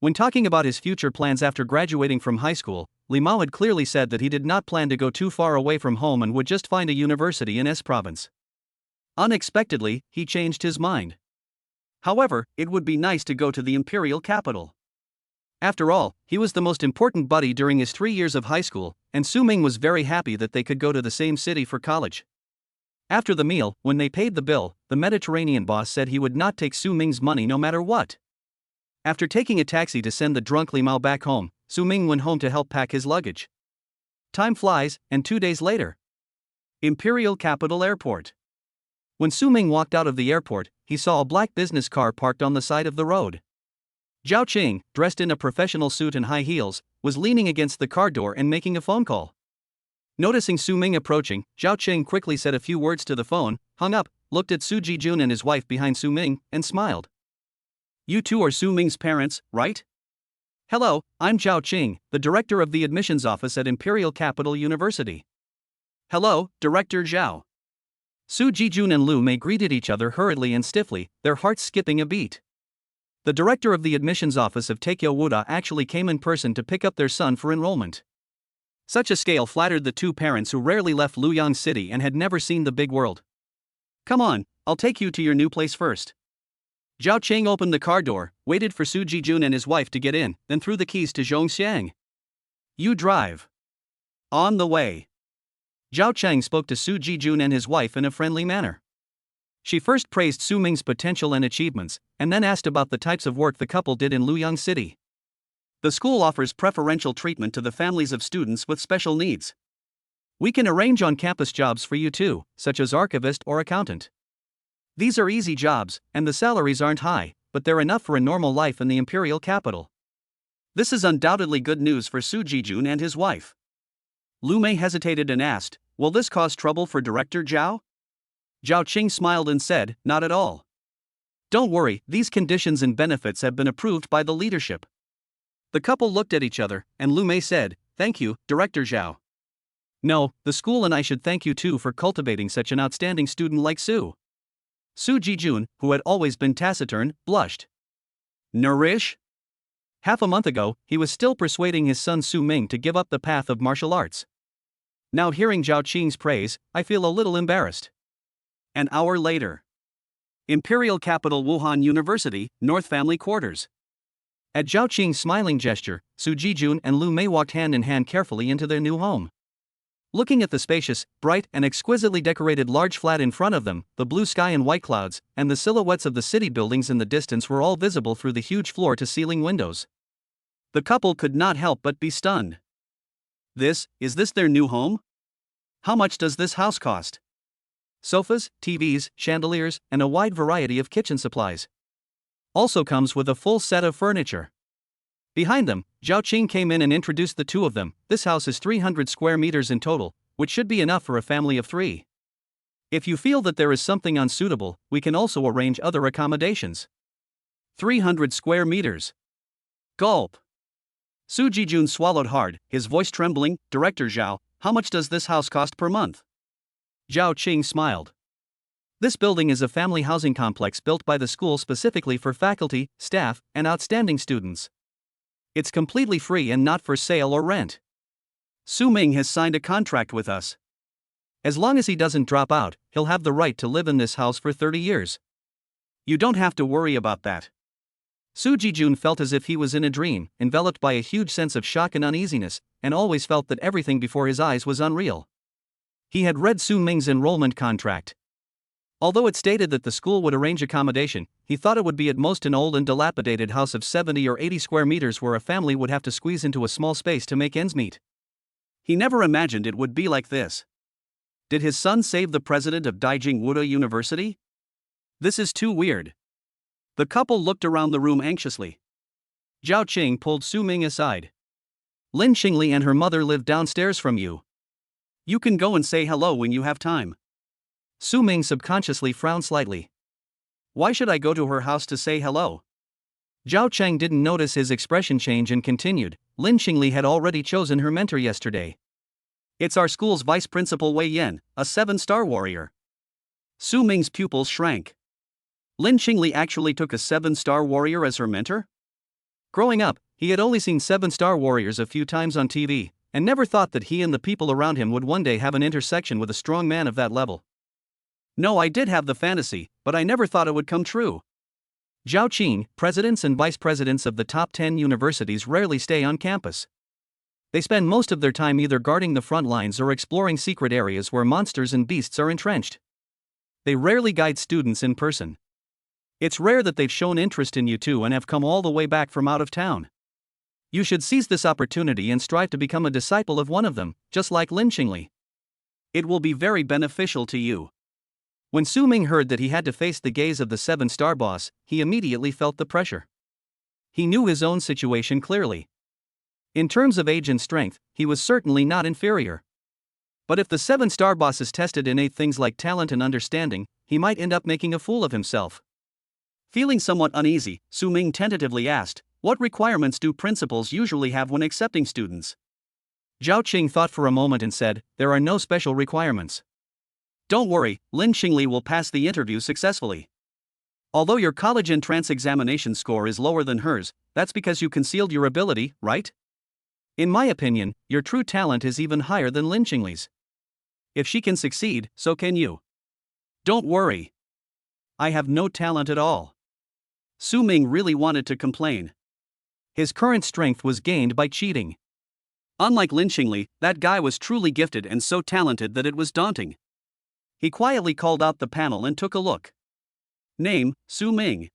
When talking about his future plans after graduating from high school, Li Mao had clearly said that he did not plan to go too far away from home and would just find a university in S province. Unexpectedly, he changed his mind. However, it would be nice to go to the imperial capital. After all, he was the most important buddy during his 3 years of high school, and Su Ming was very happy that they could go to the same city for college. After the meal, when they paid the bill, the Mediterranean boss said he would not take Su Ming's money no matter what. After taking a taxi to send the drunk Li Mao back home, Su Ming went home to help pack his luggage. Time flies, and 2 days later. Imperial Capital Airport. When Su Ming walked out of the airport, he saw a black business car parked on the side of the road. Zhao Qing, dressed in a professional suit and high heels, was leaning against the car door and making a phone call. Noticing Su Ming approaching, Zhao Qing quickly said a few words to the phone, hung up, looked at Su Jijun and his wife behind Su Ming, and smiled. You two are Su Ming's parents, right? Hello, I'm Zhao Qing, the director of the admissions office at Imperial Capital University. Hello, Director Zhao. Su Jijun and Lu Mei greeted each other hurriedly and stiffly, their hearts skipping a beat. The director of the admissions office of Tokyo Wuda actually came in person to pick up their son for enrollment. Such a scale flattered the two parents who rarely left Luoyang City and had never seen the big world. Come on, I'll take you to your new place first. Zhao Qing opened the car door, waited for Su Jijun and his wife to get in, then threw the keys to Xiang. You drive. On the way. Zhao Qing spoke to Su Jijun and his wife in a friendly manner. She first praised Su Ming's potential and achievements, and then asked about the types of work the couple did in Luoyang City. The school offers preferential treatment to the families of students with special needs. We can arrange on-campus jobs for you too, such as archivist or accountant. These are easy jobs, and the salaries aren't high, but they're enough for a normal life in the imperial capital. This is undoubtedly good news for Su Jijun and his wife. Lu Mei hesitated and asked, will this cause trouble for Director Zhao? Zhao Qing smiled and said, not at all. Don't worry, these conditions and benefits have been approved by the leadership. The couple looked at each other, and Lu Mei said, thank you, Director Zhao. No, the school and I should thank you too for cultivating such an outstanding student like Su. Su Jijun, who had always been taciturn, blushed. Nourish? Half a month ago, he was still persuading his son Su Ming to give up the path of martial arts. Now hearing Zhao Qing's praise, I feel a little embarrassed. An hour later. Imperial capital Wuhan University, North Family Quarters. At Zhao Qing's smiling gesture, Su Jijun and Lu Mei walked hand in hand carefully into their new home. Looking at the spacious, bright, and exquisitely decorated large flat in front of them, the blue sky and white clouds, and the silhouettes of the city buildings in the distance were all visible through the huge floor-to-ceiling windows. The couple could not help but be stunned. Is this their new home? How much does this house cost? Sofas, TVs, chandeliers, and a wide variety of kitchen supplies. Also comes with a full set of furniture. Behind them, Zhao Qing came in and introduced the two of them. This house is 300 square meters in total, which should be enough for a family of 3. If you feel that there is something unsuitable, we can also arrange other accommodations. 300 square meters. Gulp. Su Jijun swallowed hard, his voice trembling. Director Zhao, how much does this house cost per month? Zhao Qing smiled. This building is a family housing complex built by the school specifically for faculty, staff, and outstanding students. It's completely free and not for sale or rent. Su Ming has signed a contract with us. As long as he doesn't drop out, he'll have the right to live in this house for 30 years. You don't have to worry about that. Su Jijun felt as if he was in a dream, enveloped by a huge sense of shock and uneasiness, and always felt that everything before his eyes was unreal. He had read Su Ming's enrollment contract. Although it stated that the school would arrange accommodation, he thought it would be at most an old and dilapidated house of 70 or 80 square meters where a family would have to squeeze into a small space to make ends meet. He never imagined it would be like this. Did his son save the president of Daijing Wuda University? This is too weird. The couple looked around the room anxiously. Zhao Qing pulled Su Ming aside. Lin Xingli and her mother live downstairs from you. You can go and say hello when you have time. Su Ming subconsciously frowned slightly. Why should I go to her house to say hello? Zhao Cheng didn't notice his expression change and continued. Lin Xingli had already chosen her mentor yesterday. It's our school's vice principal Wei Yan, a 7-star warrior. Su Ming's pupils shrank. Lin Xingli actually took a 7-star warrior as her mentor? Growing up, he had only seen 7-star warriors a few times on TV, and never thought that he and the people around him would one day have an intersection with a strong man of that level. No, I did have the fantasy, but I never thought it would come true. Zhao Qing, presidents and vice presidents of the top 10 universities rarely stay on campus. They spend most of their time either guarding the front lines or exploring secret areas where monsters and beasts are entrenched. They rarely guide students in person. It's rare that they've shown interest in you too and have come all the way back from out of town. You should seize this opportunity and strive to become a disciple of one of them, just like Lin Xingli. It will be very beneficial to you. When Su Ming heard that he had to face the gaze of the 7-star boss, he immediately felt the pressure. He knew his own situation clearly. In terms of age and strength, he was certainly not inferior. But if the 7-star boss's tested innate things like talent and understanding, he might end up making a fool of himself. Feeling somewhat uneasy, Su Ming tentatively asked, "What requirements do principals usually have when accepting students?" Zhao Qing thought for a moment and said, "There are no special requirements. Don't worry, Lin Xingli will pass the interview successfully. Although your college entrance examination score is lower than hers, that's because you concealed your ability, right? In my opinion, your true talent is even higher than Lin Xingli's. If she can succeed, so can you. Don't worry. I have no talent at all." Su Ming really wanted to complain. His current strength was gained by cheating. Unlike Lin Xingli, that guy was truly gifted and so talented that it was daunting. He quietly called out the panel and took a look. Name, Su Ming.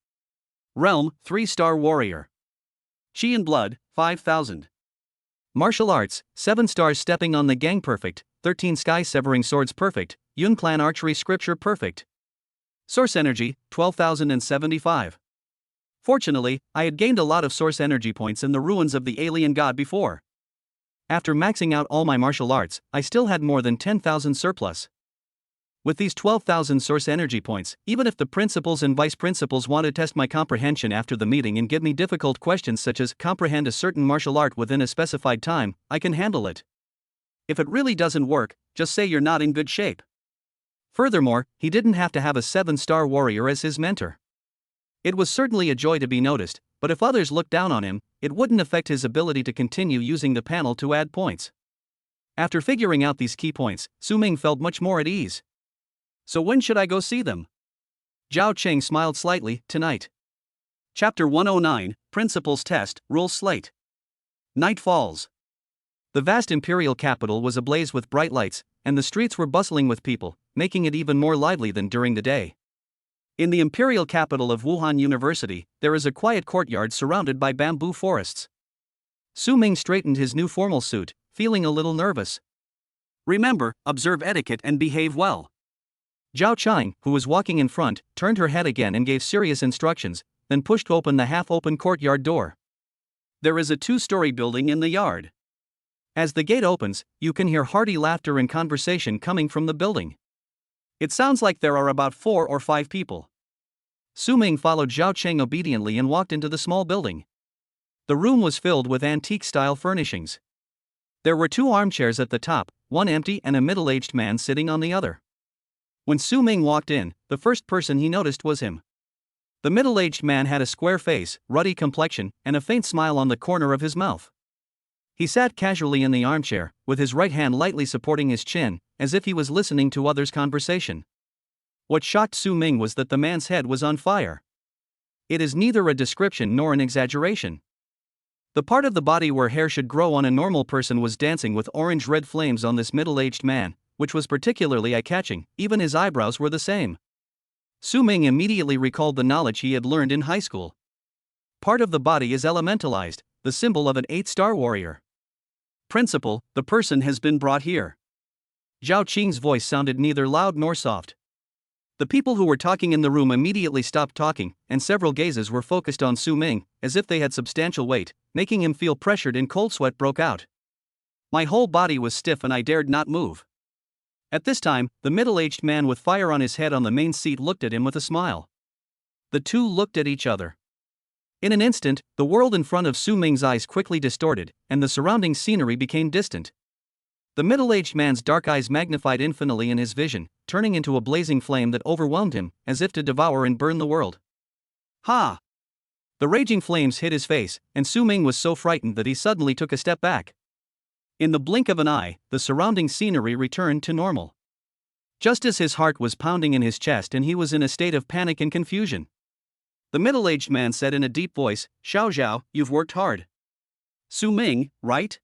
Realm, 3-star warrior. Chi and blood, 5,000. Martial arts, 7 stars stepping on the gang perfect, 13 sky severing swords perfect, Yun clan archery scripture perfect. Source energy, 12,075. Fortunately, I had gained a lot of source energy points in the ruins of the alien god before. After maxing out all my martial arts, I still had more than 10,000 surplus. With these 12,000 source energy points, even if the principals and vice principals want to test my comprehension after the meeting and give me difficult questions such as comprehend a certain martial art within a specified time, I can handle it. If it really doesn't work, just say you're not in good shape. Furthermore, he didn't have to have a 7-star warrior as his mentor. It was certainly a joy to be noticed, but if others looked down on him, it wouldn't affect his ability to continue using the panel to add points. After figuring out these key points, Su Ming felt much more at ease. So when should I go see them? Zhao Cheng smiled slightly. Tonight. Chapter 109, Principles Test, Rules Slate. Night falls. The vast imperial capital was ablaze with bright lights, and the streets were bustling with people, making it even more lively than during the day. In the imperial capital of Wuhan University, there is a quiet courtyard surrounded by bamboo forests. Su Ming straightened his new formal suit, feeling a little nervous. Remember, observe etiquette and behave well. Zhao Qiang, who was walking in front, turned her head again and gave serious instructions, then pushed open the half-open courtyard door. There is a 2-story building in the yard. As the gate opens, you can hear hearty laughter and conversation coming from the building. It sounds like there are about 4 or 5 people. Su Ming followed Zhao Cheng obediently and walked into the small building. The room was filled with antique-style furnishings. There were 2 armchairs at the top, one empty and a middle-aged man sitting on the other. When Su Ming walked in, the first person he noticed was him. The middle-aged man had a square face, ruddy complexion, and a faint smile on the corner of his mouth. He sat casually in the armchair, with his right hand lightly supporting his chin, as if he was listening to others' conversation. What shocked Su Ming was that the man's head was on fire. It is neither a description nor an exaggeration. The part of the body where hair should grow on a normal person was dancing with orange-red flames on this middle-aged man, which was particularly eye-catching. Even his eyebrows were the same. Su Ming immediately recalled the knowledge he had learned in high school. Part of the body is elementalized, the symbol of an 8-star warrior. Principal, the person has been brought here. Zhao Qing's voice sounded neither loud nor soft. The people who were talking in the room immediately stopped talking, and several gazes were focused on Su Ming, as if they had substantial weight, making him feel pressured and cold sweat broke out. My whole body was stiff and I dared not move. At this time, the middle-aged man with fire on his head on the main seat looked at him with a smile. The two looked at each other. In an instant, the world in front of Su Ming's eyes quickly distorted, and the surrounding scenery became distant. The middle-aged man's dark eyes magnified infinitely in his vision, turning into a blazing flame that overwhelmed him, as if to devour and burn the world. Ha! The raging flames hit his face, and Su Ming was so frightened that he suddenly took a step back. In the blink of an eye, the surrounding scenery returned to normal. Just as his heart was pounding in his chest and he was in a state of panic and confusion. The middle-aged man said in a deep voice, "Xiao Zhao, you've worked hard. Su Ming, right?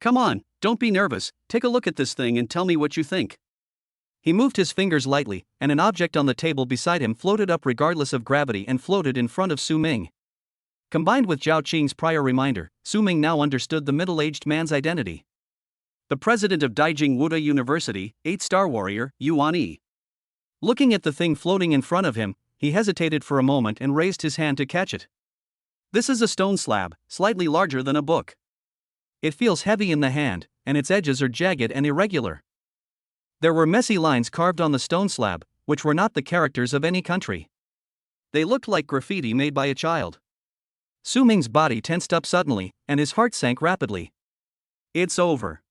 Come on, don't be nervous, take a look at this thing and tell me what you think." He moved his fingers lightly, and an object on the table beside him floated up regardless of gravity and floated in front of Su Ming. Combined with Zhao Qing's prior reminder, Su Ming now understood the middle-aged man's identity. The president of Daijing Wuda University, 8-star warrior, Yuan Yi. Looking at the thing floating in front of him, he hesitated for a moment and raised his hand to catch it. This is a stone slab, slightly larger than a book. It feels heavy in the hand, and its edges are jagged and irregular. There were messy lines carved on the stone slab, which were not the characters of any country. They looked like graffiti made by a child. Su Ming's body tensed up suddenly, and his heart sank rapidly. It's over.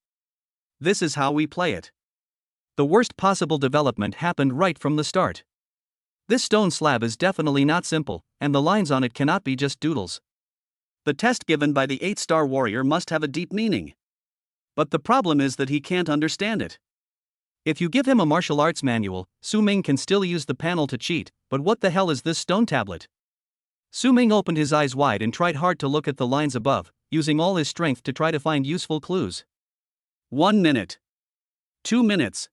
This is how we play it. The worst possible development happened right from the start. This stone slab is definitely not simple, and the lines on it cannot be just doodles. The test given by the 8-star warrior must have a deep meaning. But the problem is that he can't understand it. If you give him a martial arts manual, Su Ming can still use the panel to cheat, but what the hell is this stone tablet? Su Ming opened his eyes wide and tried hard to look at the lines above, using all his strength to try to find useful clues. 1 minute. 2 minutes.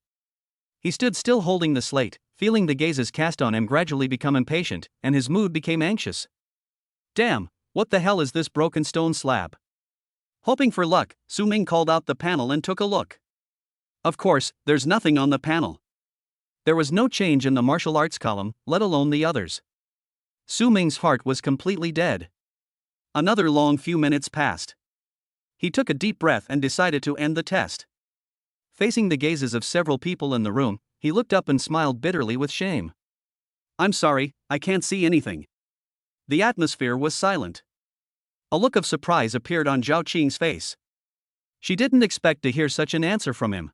He stood still holding the slate, feeling the gazes cast on him gradually become impatient, and his mood became anxious. Damn, what the hell is this broken stone slab? Hoping for luck, Su Ming called out the panel and took a look. Of course, there's nothing on the panel. There was no change in the martial arts column, let alone the others. Su Ming's heart was completely dead. Another long few minutes passed. He took a deep breath and decided to end the test. Facing the gazes of several people in the room, he looked up and smiled bitterly with shame. I'm sorry, I can't see anything. The atmosphere was silent. A look of surprise appeared on Zhao Qing's face. She didn't expect to hear such an answer from him.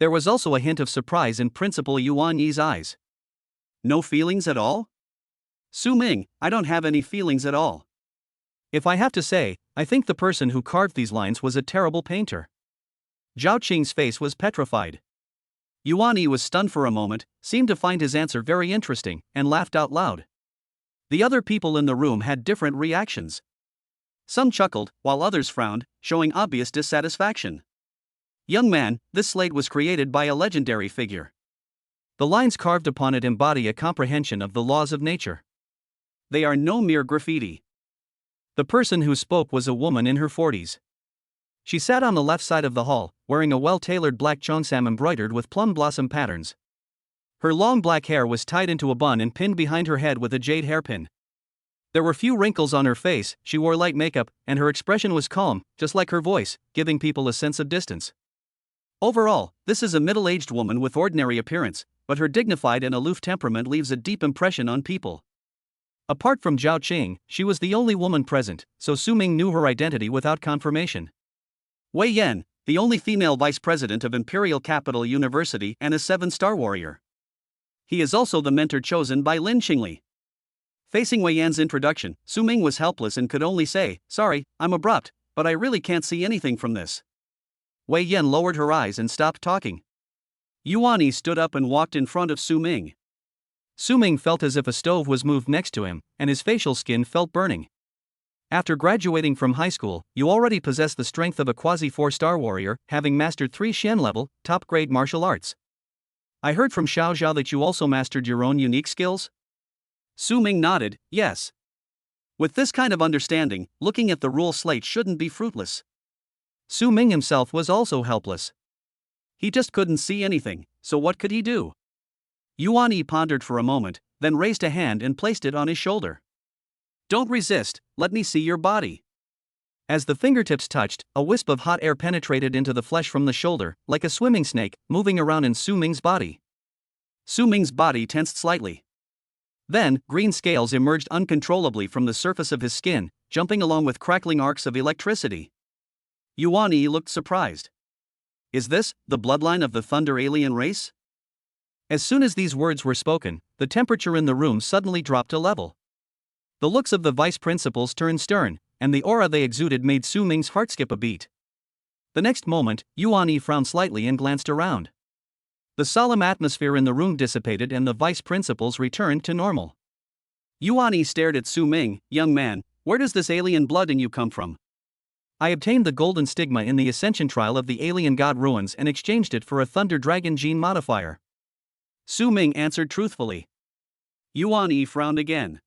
There was also a hint of surprise in Principal Yuan Yi's eyes. No feelings at all? Su Ming, I don't have any feelings at all. If I have to say, I think the person who carved these lines was a terrible painter. Zhao Qing's face was petrified. Yuan Yi was stunned for a moment, seemed to find his answer very interesting, and laughed out loud. The other people in the room had different reactions. Some chuckled, while others frowned, showing obvious dissatisfaction. Young man, this slate was created by a legendary figure. The lines carved upon it embody a comprehension of the laws of nature. They are no mere graffiti. The person who spoke was a woman in her 40s. She sat on the left side of the hall, wearing a well-tailored black cheongsam embroidered with plum blossom patterns. Her long black hair was tied into a bun and pinned behind her head with a jade hairpin. There were few wrinkles on her face, she wore light makeup, and her expression was calm, just like her voice, giving people a sense of distance. Overall, this is a middle-aged woman with ordinary appearance, but her dignified and aloof temperament leaves a deep impression on people. Apart from Zhao Qing, she was the only woman present, so Su Ming knew her identity without confirmation. Wei Yan, the only female vice president of Imperial Capital University and a 7-star warrior. He is also the mentor chosen by Lin Qingli. Facing Wei Yan's introduction, Su Ming was helpless and could only say, "Sorry, I'm abrupt, but I really can't see anything from this." Wei Yan lowered her eyes and stopped talking. Yuan Yi stood up and walked in front of Su Ming. Su Ming felt as if a stove was moved next to him, and his facial skin felt burning. After graduating from high school, you already possess the strength of a quasi-4-star warrior, having mastered 3 Xian-level, top-grade martial arts. I heard from Xiao Zhao that you also mastered your own unique skills? Su Ming nodded, yes. With this kind of understanding, looking at the rule slate shouldn't be fruitless. Su Ming himself was also helpless. He just couldn't see anything, so what could he do? Yuan Yi pondered for a moment, then raised a hand and placed it on his shoulder. Don't resist, let me see your body. As the fingertips touched, a wisp of hot air penetrated into the flesh from the shoulder, like a swimming snake, moving around in Su Ming's body. Su Ming's body tensed slightly. Then, green scales emerged uncontrollably from the surface of his skin, jumping along with crackling arcs of electricity. Yuan Yi looked surprised. Is this the bloodline of the Thunder alien race? As soon as these words were spoken, the temperature in the room suddenly dropped a level. The looks of the vice principals turned stern, and the aura they exuded made Su Ming's heart skip a beat. The next moment, Yuan Yi frowned slightly and glanced around. The solemn atmosphere in the room dissipated and the vice principals returned to normal. Yuan Yi stared at Su Ming. Young man, where does this alien blood in you come from? I obtained the golden stigma in the ascension trial of the alien god ruins and exchanged it for a thunder dragon gene modifier. Su Ming answered truthfully. Yuan Yi frowned again.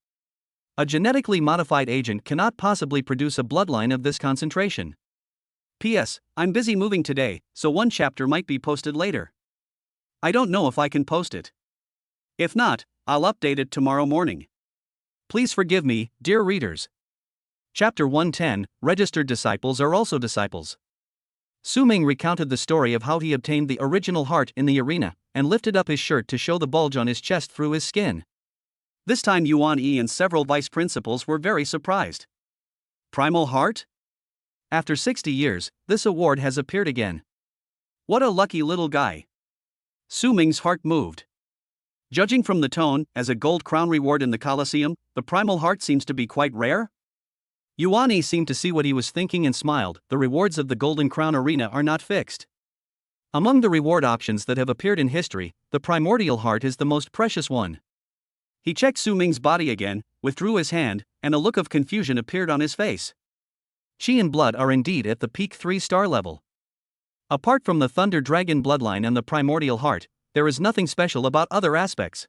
A genetically modified agent cannot possibly produce a bloodline of this concentration. P.S. I'm busy moving today, so one chapter might be posted later. I don't know if I can post it. If not, I'll update it tomorrow morning. Please forgive me, dear readers. Chapter 110, Registered Disciples are also disciples. Su Ming recounted the story of how he obtained the original heart in the arena, and lifted up his shirt to show the bulge on his chest through his skin. This time Yuan Yi and several vice principals were very surprised. Primal heart? After 60 years, this award has appeared again. What a lucky little guy. Su Ming's heart moved. Judging from the tone, as a gold crown reward in the Colosseum, the primal heart seems to be quite rare? Yuan Yi seemed to see what he was thinking and smiled. The rewards of the Golden Crown Arena are not fixed. Among the reward options that have appeared in history, the primordial heart is the most precious one. He checked Su Ming's body again, withdrew his hand, and a look of confusion appeared on his face. Qi and blood are indeed at the peak 3-star level. Apart from the Thunder Dragon bloodline and the primordial heart, there is nothing special about other aspects.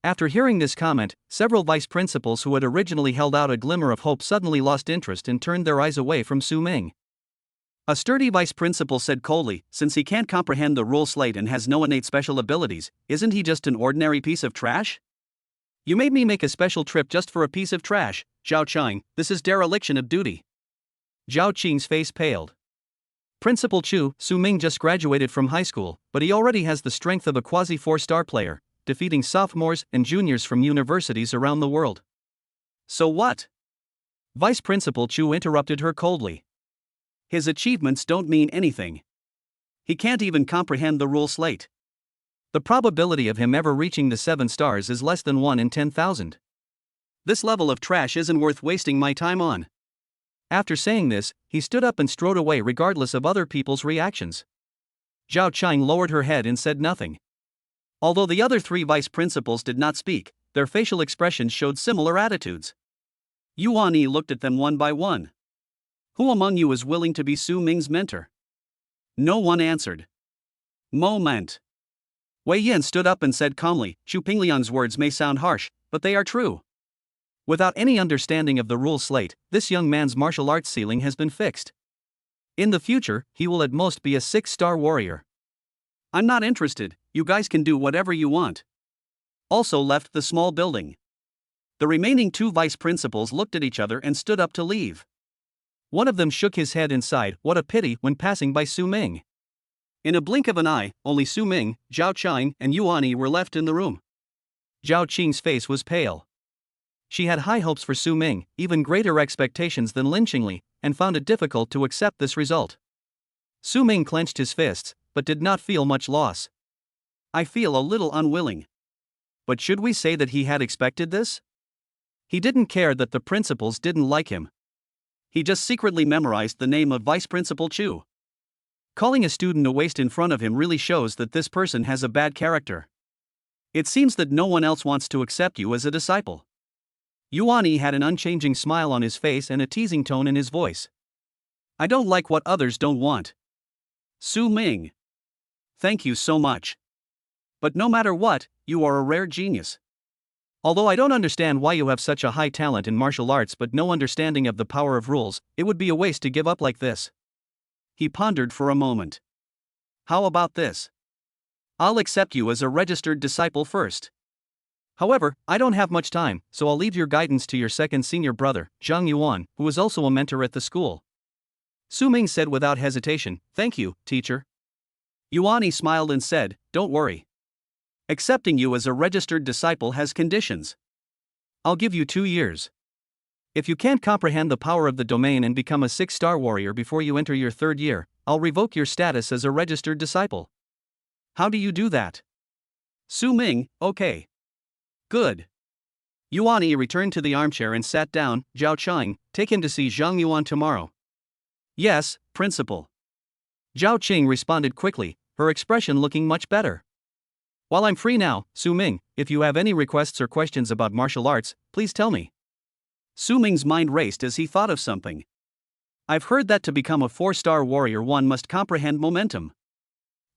After hearing this comment, several vice principals who had originally held out a glimmer of hope suddenly lost interest and turned their eyes away from Su Ming. A sturdy vice principal said coldly, since he can't comprehend the rule slate and has no innate special abilities, isn't he just an ordinary piece of trash? You made me make a special trip just for a piece of trash, Zhao Qiang. This is dereliction of duty. Zhao Qing's face paled. Principal Chu, Su Ming just graduated from high school, but he already has the strength of a quasi-4-star player, defeating sophomores and juniors from universities around the world. So what? Vice Principal Chu interrupted her coldly. His achievements don't mean anything. He can't even comprehend the rule slate. The probability of him ever reaching the 7 stars is less than 1 in 10,000. This level of trash isn't worth wasting my time on. After saying this, he stood up and strode away regardless of other people's reactions. Zhao Qiang lowered her head and said nothing. Although the other 3 vice principals did not speak, their facial expressions showed similar attitudes. Yuan Yi looked at them one by one. Who among you is willing to be Su Ming's mentor? No one answered. Moment. Wei Yin stood up and said calmly, Xu Pingliang's words may sound harsh, but they are true. Without any understanding of the rule slate, this young man's martial arts ceiling has been fixed. In the future, he will at most be a 6-star warrior. I'm not interested, you guys can do whatever you want. Also left the small building. The remaining 2 vice principals looked at each other and stood up to leave. One of them shook his head and sighed, what a pity, when passing by Su Ming. In a blink of an eye, only Su Ming, Zhao Qiang, and Yuan Yi were left in the room. Zhao Qing's face was pale. She had high hopes for Su Ming, even greater expectations than Lin Qingli, and found it difficult to accept this result. Su Ming clenched his fists, but did not feel much loss. I feel a little unwilling. But should we say that he had expected this? He didn't care that the principals didn't like him. He just secretly memorized the name of Vice Principal Chu. Calling a student a waste in front of him really shows that this person has a bad character. It seems that no one else wants to accept you as a disciple. Yuan Yi had an unchanging smile on his face and a teasing tone in his voice. I don't like what others don't want. Su Ming. Thank you so much. But no matter what, you are a rare genius. Although I don't understand why you have such a high talent in martial arts but no understanding of the power of rules, it would be a waste to give up like this. He pondered for a moment. How about this? I'll accept you as a registered disciple first. However, I don't have much time, so I'll leave your guidance to your second senior brother, Zhang Yuan, who is also a mentor at the school. Su Ming said without hesitation, thank you, teacher. Yuan Yi smiled and said, don't worry. Accepting you as a registered disciple has conditions. I'll give you 2 years. If you can't comprehend the power of the domain and become a 6-star warrior before you enter your 3rd year, I'll revoke your status as a registered disciple. How do you do that? Su Ming, okay. Good. Yuan Yi returned to the armchair and sat down. Zhao Qiang, take him to see Zhang Yuan tomorrow. Yes, principal. Zhao Qing responded quickly, her expression looking much better. While I'm free now, Su Ming, if you have any requests or questions about martial arts, please tell me. Su Ming's mind raced as he thought of something. I've heard that to become a 4-star warrior one must comprehend momentum.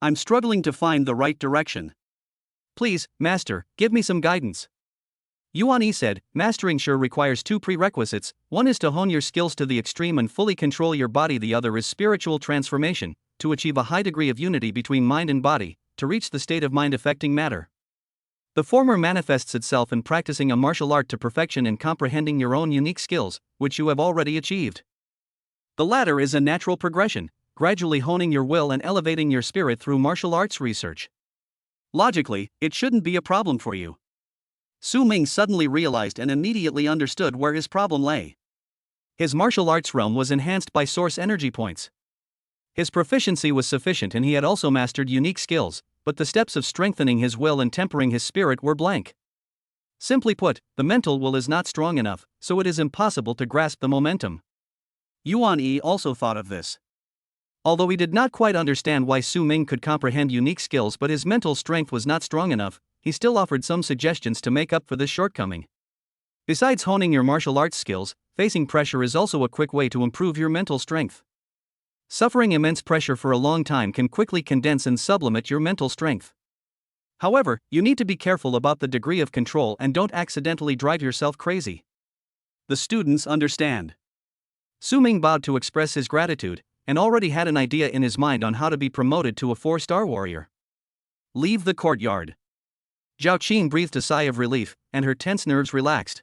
I'm struggling to find the right direction. Please, master, give me some guidance. Yuan Yi said, mastering sure requires 2 prerequisites, one is to hone your skills to the extreme and fully control your body, the other is spiritual transformation, to achieve a high degree of unity between mind and body, to reach the state of mind affecting matter. The former manifests itself in practicing a martial art to perfection and comprehending your own unique skills, which you have already achieved. The latter is a natural progression, gradually honing your will and elevating your spirit through martial arts research. Logically, it shouldn't be a problem for you. Su Ming suddenly realized and immediately understood where his problem lay. His martial arts realm was enhanced by source energy points. His proficiency was sufficient and he had also mastered unique skills, but the steps of strengthening his will and tempering his spirit were blank. Simply put, the mental will is not strong enough, so it is impossible to grasp the momentum. Yuan Yi also thought of this. Although he did not quite understand why Su Ming could comprehend unique skills but his mental strength was not strong enough, he still offered some suggestions to make up for this shortcoming. Besides honing your martial arts skills, facing pressure is also a quick way to improve your mental strength. Suffering immense pressure for a long time can quickly condense and sublimate your mental strength. However, you need to be careful about the degree of control and don't accidentally drive yourself crazy. The students understand. Su Ming bowed to express his gratitude, and already had an idea in his mind on how to be promoted to a 4-star warrior. Leave the courtyard. Zhao Qing breathed a sigh of relief, and her tense nerves relaxed.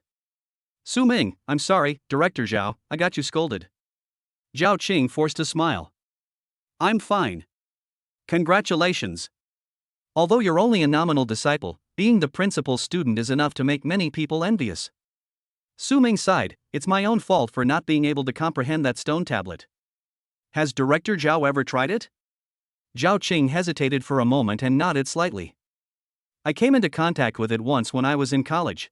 Su Ming, I'm sorry, Director Zhao, I got you scolded. Zhao Qing forced a smile. I'm fine. Congratulations. Although you're only a nominal disciple, being the principal's student is enough to make many people envious. Su Ming sighed, it's my own fault for not being able to comprehend that stone tablet. Has Director Zhao ever tried it? Zhao Qing hesitated for a moment and nodded slightly. I came into contact with it once when I was in college.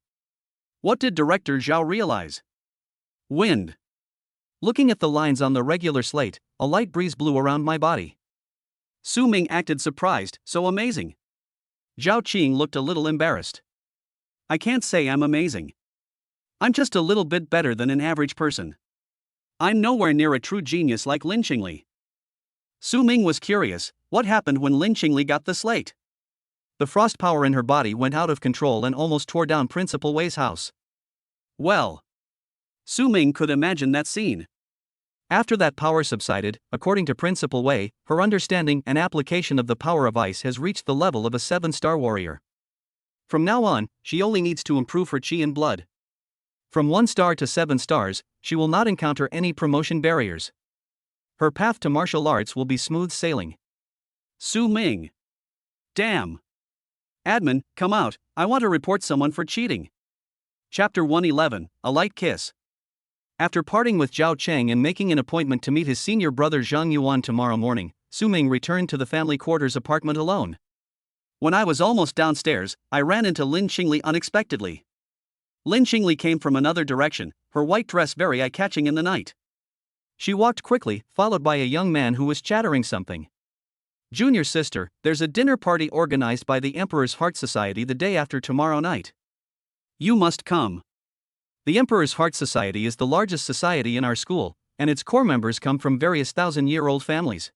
What did Director Zhao realize? Wind. Looking at the lines on the regular slate, a light breeze blew around my body. Su Ming acted surprised, so amazing. Zhao Qing looked a little embarrassed. I can't say I'm amazing. I'm just a little bit better than an average person. I'm nowhere near a true genius like Lin Qingli. Su Ming was curious, what happened when Lin Qingli got the slate? The frost power in her body went out of control and almost tore down Principal Wei's house. Well, Su Ming could imagine that scene. After that power subsided, according to Principal Wei, her understanding and application of the power of ice has reached the level of a 7-star warrior. From now on, she only needs to improve her chi and blood. From 1 star to 7 stars, she will not encounter any promotion barriers. Her path to martial arts will be smooth sailing. Su Ming. Damn. Admin, come out, I want to report someone for cheating. Chapter 111, A Light Kiss. After parting with Zhao Cheng and making an appointment to meet his senior brother Zhang Yuan tomorrow morning, Su Ming returned to the family quarters apartment alone. When I was almost downstairs, I ran into Lin Qingli unexpectedly. Lin Qingli came from another direction, her white dress very eye-catching in the night. She walked quickly, followed by a young man who was chattering something. Junior sister, there's a dinner party organized by the Emperor's Heart Society the day after tomorrow night. You must come. The Emperor's Heart Society is the largest society in our school, and its core members come from various thousand-year-old families.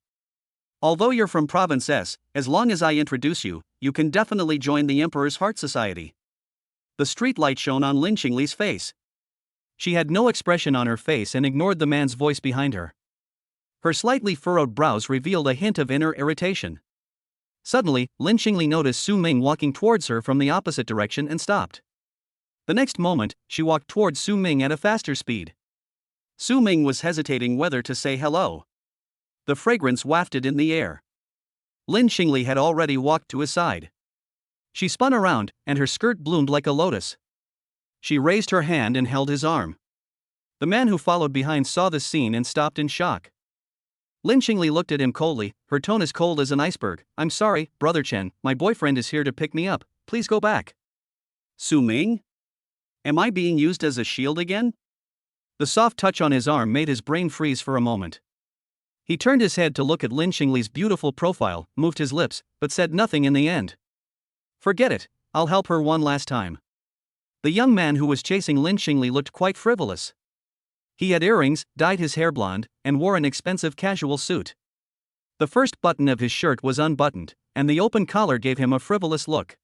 Although you're from Province S, as long as I introduce you, you can definitely join the Emperor's Heart Society. The street light shone on Lin Qingli's face. She had no expression on her face and ignored the man's voice behind her. Her slightly furrowed brows revealed a hint of inner irritation. Suddenly, Lin Qingli noticed Su Ming walking towards her from the opposite direction and stopped. The next moment, she walked towards Su Ming at a faster speed. Su Ming was hesitating whether to say hello. The fragrance wafted in the air. Lin Qingli had already walked to his side. She spun around, and her skirt bloomed like a lotus. She raised her hand and held his arm. The man who followed behind saw this scene and stopped in shock. Lin Qingli looked at him coldly, her tone as cold as an iceberg. I'm sorry, Brother Chen, my boyfriend is here to pick me up, please go back. Su Ming? Am I being used as a shield again? The soft touch on his arm made his brain freeze for a moment. He turned his head to look at Lin Qingli's beautiful profile, moved his lips, but said nothing in the end. Forget it, I'll help her one last time. The young man who was chasing Lin Qingli looked quite frivolous. He had earrings, dyed his hair blonde, and wore an expensive casual suit. The first button of his shirt was unbuttoned, and the open collar gave him a frivolous look.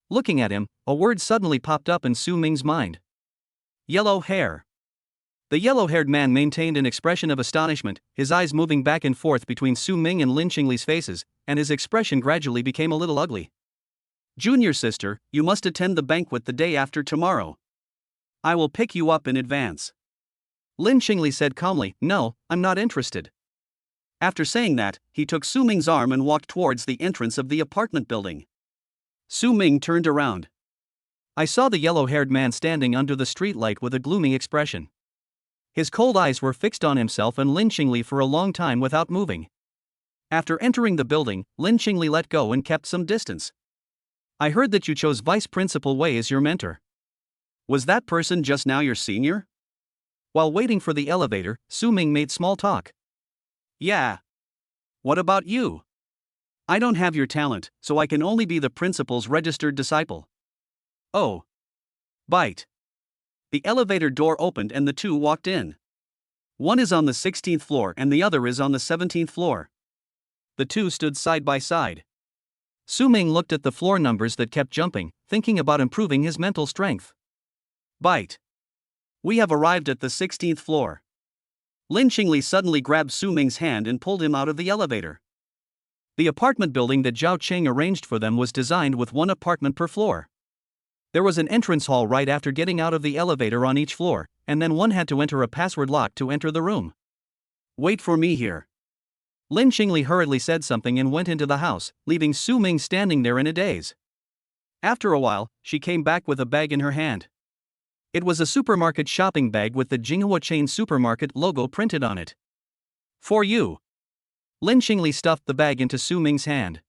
Looking at him, a word suddenly popped up in Su Ming's mind. Yellow hair. The yellow-haired man maintained an expression of astonishment, his eyes moving back and forth between Su Ming and Lin Qingli's faces, and his expression gradually became a little ugly. Junior sister, you must attend the banquet the day after tomorrow. I will pick you up in advance. Lin Qingli said calmly, No, I'm not interested. After saying that, he took Su Ming's arm and walked towards the entrance of the apartment building. Su Ming turned around. I saw the yellow-haired man standing under the streetlight with a gloomy expression. His cold eyes were fixed on himself and Lin Qingli for a long time without moving. After entering the building, Lin Qingli let go and kept some distance. I heard that you chose Vice Principal Wei as your mentor. Was that person just now your senior? While waiting for the elevator, Su Ming made small talk. Yeah. What about you? I don't have your talent, so I can only be the principal's registered disciple. Oh. Bite. The elevator door opened and the two walked in. One is on the 16th floor and the other is on the 17th floor. The two stood side by side. Su Ming looked at the floor numbers that kept jumping, thinking about improving his mental strength. Bite. We have arrived at the 16th floor. Lin Qingli suddenly grabbed Su Ming's hand and pulled him out of the elevator. The apartment building that Zhao Cheng arranged for them was designed with one apartment per floor. There was an entrance hall right after getting out of the elevator on each floor, and then one had to enter a password lock to enter the room. Wait for me here. Lin Qingli hurriedly said something and went into the house, leaving Su Ming standing there in a daze. After a while, she came back with a bag in her hand. It was a supermarket shopping bag with the Jinghua chain supermarket logo printed on it. For you. Lin Qingli stuffed the bag into Su Ming's hand.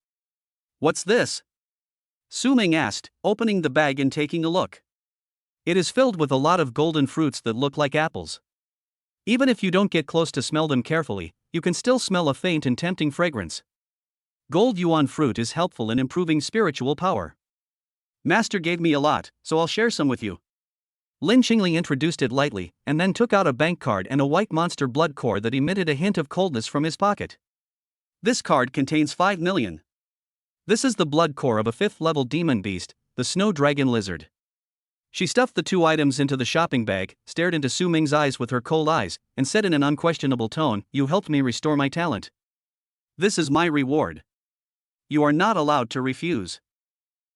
What's this? Su Ming asked, opening the bag and taking a look. It is filled with a lot of golden fruits that look like apples. Even if you don't get close to smell them carefully, you can still smell a faint and tempting fragrance. Gold yuan fruit is helpful in improving spiritual power. Master gave me a lot, so I'll share some with you. Lin Qingli introduced it lightly, and then took out a bank card and a white monster blood core that emitted a hint of coldness from his pocket. This card contains 5 million. This is the blood core of a 5th-level demon beast, the snow dragon lizard. She stuffed the 2 items into the shopping bag, stared into Su Ming's eyes with her cold eyes, and said in an unquestionable tone, "You helped me restore my talent. This is my reward. You are not allowed to refuse."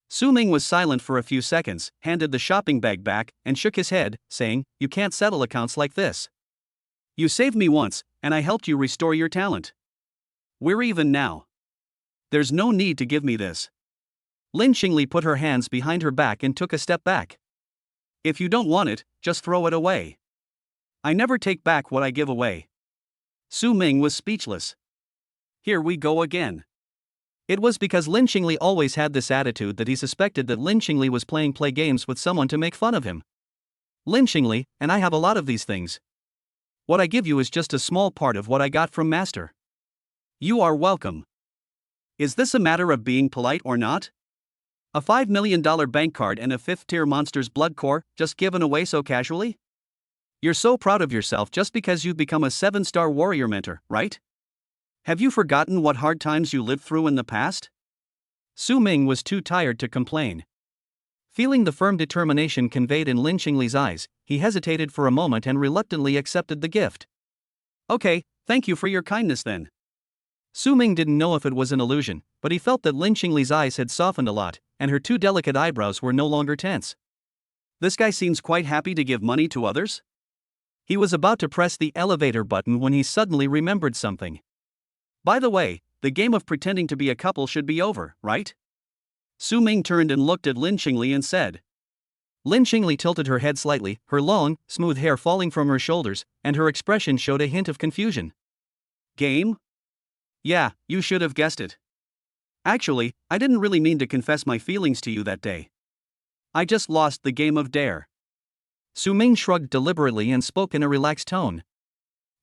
Su Ming was silent for a few seconds, handed the shopping bag back, and shook his head, saying, "You can't settle accounts like this. You saved me once, and I helped you restore your talent. We're even now. There's no need to give me this." Lin Qingli put her hands behind her back and took a step back. "If you don't want it, just throw it away. I never take back what I give away." Su Ming was speechless. Here we go again. It was because Lin Qingli always had this attitude that he suspected that Lin Qingli was playing play games with someone to make fun of him. "Lin Qingli, and I have a lot of these things. What I give you is just a small part of what I got from Master." "You are welcome. Is this a matter of being polite or not? A $5 million bank card and a 5th-tier monster's blood core, just given away so casually? You're so proud of yourself just because you've become a 7-star warrior mentor, right? Have you forgotten what hard times you lived through in the past?" Su Ming was too tired to complain. Feeling the firm determination conveyed in Lin Qingli's eyes, he hesitated for a moment and reluctantly accepted the gift. "Okay, thank you for your kindness then." Su Ming didn't know if it was an illusion, but he felt that Lin Qingli's eyes had softened a lot, and her 2 delicate eyebrows were no longer tense. This guy seems quite happy to give money to others. He was about to press the elevator button when he suddenly remembered something. "By the way, the game of pretending to be a couple should be over, right?" Su Ming turned and looked at Lin Qingli and said. Lin Qingli tilted her head slightly, her long, smooth hair falling from her shoulders, and her expression showed a hint of confusion. "Game? Yeah, you should have guessed it. Actually, I didn't really mean to confess my feelings to you that day. I just lost the game of dare." Su Ming shrugged deliberately and spoke in a relaxed tone.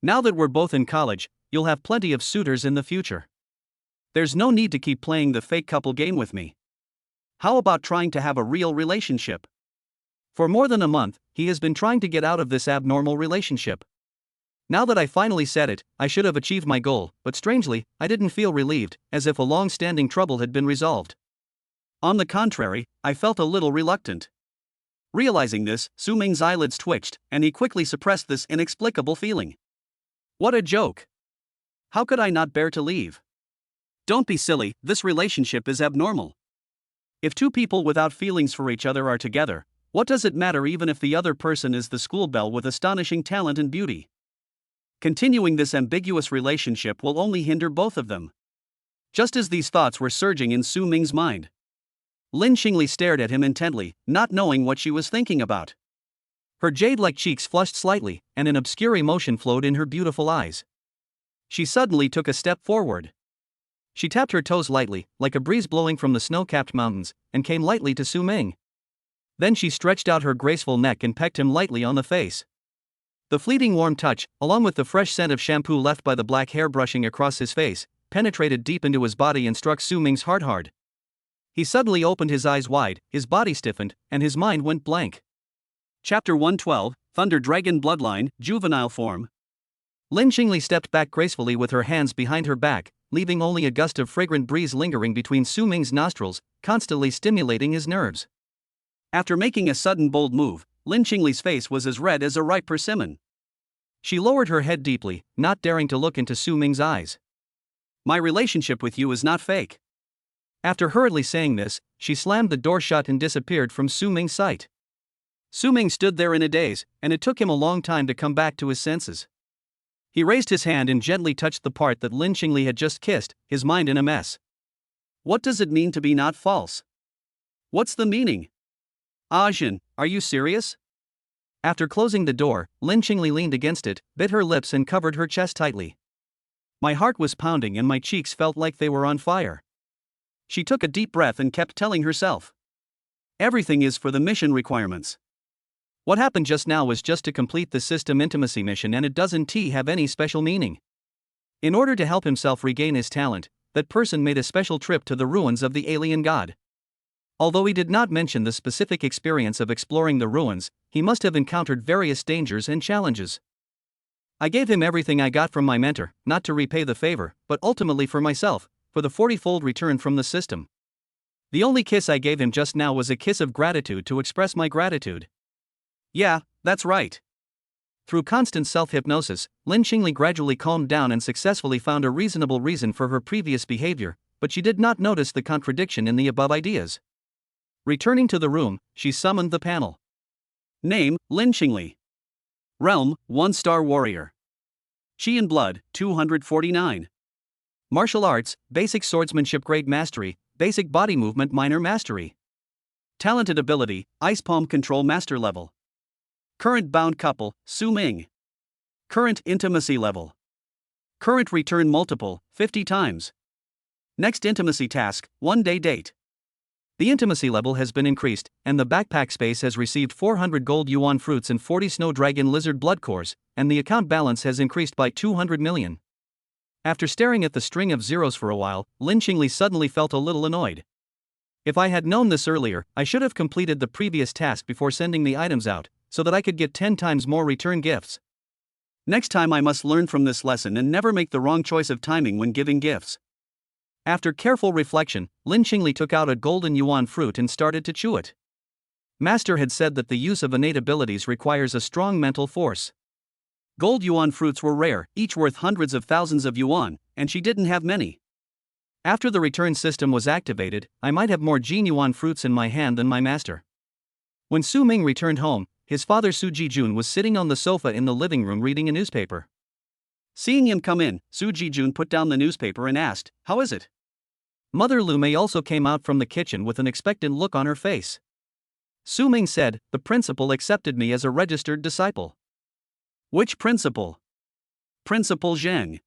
"Now that we're both in college, you'll have plenty of suitors in the future. There's no need to keep playing the fake couple game with me. How about trying to have a real relationship?" For more than a month, he has been trying to get out of this abnormal relationship. Now that I finally said it, I should have achieved my goal, but strangely, I didn't feel relieved, as if a long-standing trouble had been resolved. On the contrary, I felt a little reluctant. Realizing this, Su Ming's eyelids twitched, and he quickly suppressed this inexplicable feeling. What a joke! How could I not bear to leave? Don't be silly, this relationship is abnormal. If 2 people without feelings for each other are together, what does it matter even if the other person is the school belle with astonishing talent and beauty? Continuing this ambiguous relationship will only hinder both of them. Just as these thoughts were surging in Su Ming's mind, Lin Qingli stared at him intently, not knowing what she was thinking about. Her jade-like cheeks flushed slightly, and an obscure emotion flowed in her beautiful eyes. She suddenly took a step forward. She tapped her toes lightly, like a breeze blowing from the snow-capped mountains, and came lightly to Su Ming. Then she stretched out her graceful neck and pecked him lightly on the face. The fleeting warm touch, along with the fresh scent of shampoo left by the black hair brushing across his face, penetrated deep into his body and struck Su Ming's heart hard. He suddenly opened his eyes wide, his body stiffened, and his mind went blank. Chapter 112, Thunder Dragon Bloodline, Juvenile Form. Lin Qingli stepped back gracefully with her hands behind her back, leaving only a gust of fragrant breeze lingering between Su Ming's nostrils, constantly stimulating his nerves. After making a sudden bold move, Lin Qingli's face was as red as a ripe persimmon. She lowered her head deeply, not daring to look into Su Ming's eyes. "My relationship with you is not fake." After hurriedly saying this, she slammed the door shut and disappeared from Su Ming's sight. Su Ming stood there in a daze, and it took him a long time to come back to his senses. He raised his hand and gently touched the part that Lin Qingli had just kissed, his mind in a mess. What does it mean to be not false? What's the meaning? Ajin, are you serious? After closing the door, Lin Qingli leaned against it, bit her lips and covered her chest tightly. My heart was pounding and my cheeks felt like they were on fire. She took a deep breath and kept telling herself, everything is for the mission requirements. What happened just now was just to complete the system intimacy mission, and it doesn't have any special meaning. In order to help himself regain his talent, that person made a special trip to the ruins of the alien god. Although he did not mention the specific experience of exploring the ruins, he must have encountered various dangers and challenges. I gave him everything I got from my mentor, not to repay the favor, but ultimately for myself, for the 40-fold return from the system. The only kiss I gave him just now was a kiss of gratitude to express my gratitude. Yeah, that's right. Through constant self-hypnosis, Lin Qingli gradually calmed down and successfully found a reasonable reason for her previous behavior, but she did not notice the contradiction in the above ideas. Returning to the room, she summoned the panel. Name, Lin Qingli. Realm, 1-star warrior. Chi and blood, 249. Martial arts, basic swordsmanship grade mastery, basic body movement minor mastery. Talented ability, ice palm control master level. Current bound couple, Su Ming. Current intimacy level. Current return multiple, 50 times. Next intimacy task, 1-day date. The intimacy level has been increased, and the backpack space has received 400 gold yuan fruits and 40 snow dragon lizard blood cores, and the account balance has increased by 200 million. After staring at the string of zeros for a while, Lin Qingli suddenly felt a little annoyed. If I had known this earlier, I should have completed the previous task before sending the items out, so that I could get 10 times more return gifts. Next time I must learn from this lesson and never make the wrong choice of timing when giving gifts. After careful reflection, Lin Qingli took out a golden yuan fruit and started to chew it. Master had said that the use of innate abilities requires a strong mental force. Gold yuan fruits were rare, each worth hundreds of thousands of yuan, and she didn't have many. After the return system was activated, I might have more Jin yuan fruits in my hand than my master. When Su Ming returned home, his father Su Jijun was sitting on the sofa in the living room reading a newspaper. Seeing him come in, Su Jijun put down the newspaper and asked, "How is it?" Mother Lu Mei also came out from the kitchen with an expectant look on her face. Su Ming said, "The principal accepted me as a registered disciple." "Which principal?" "Principal Xiang."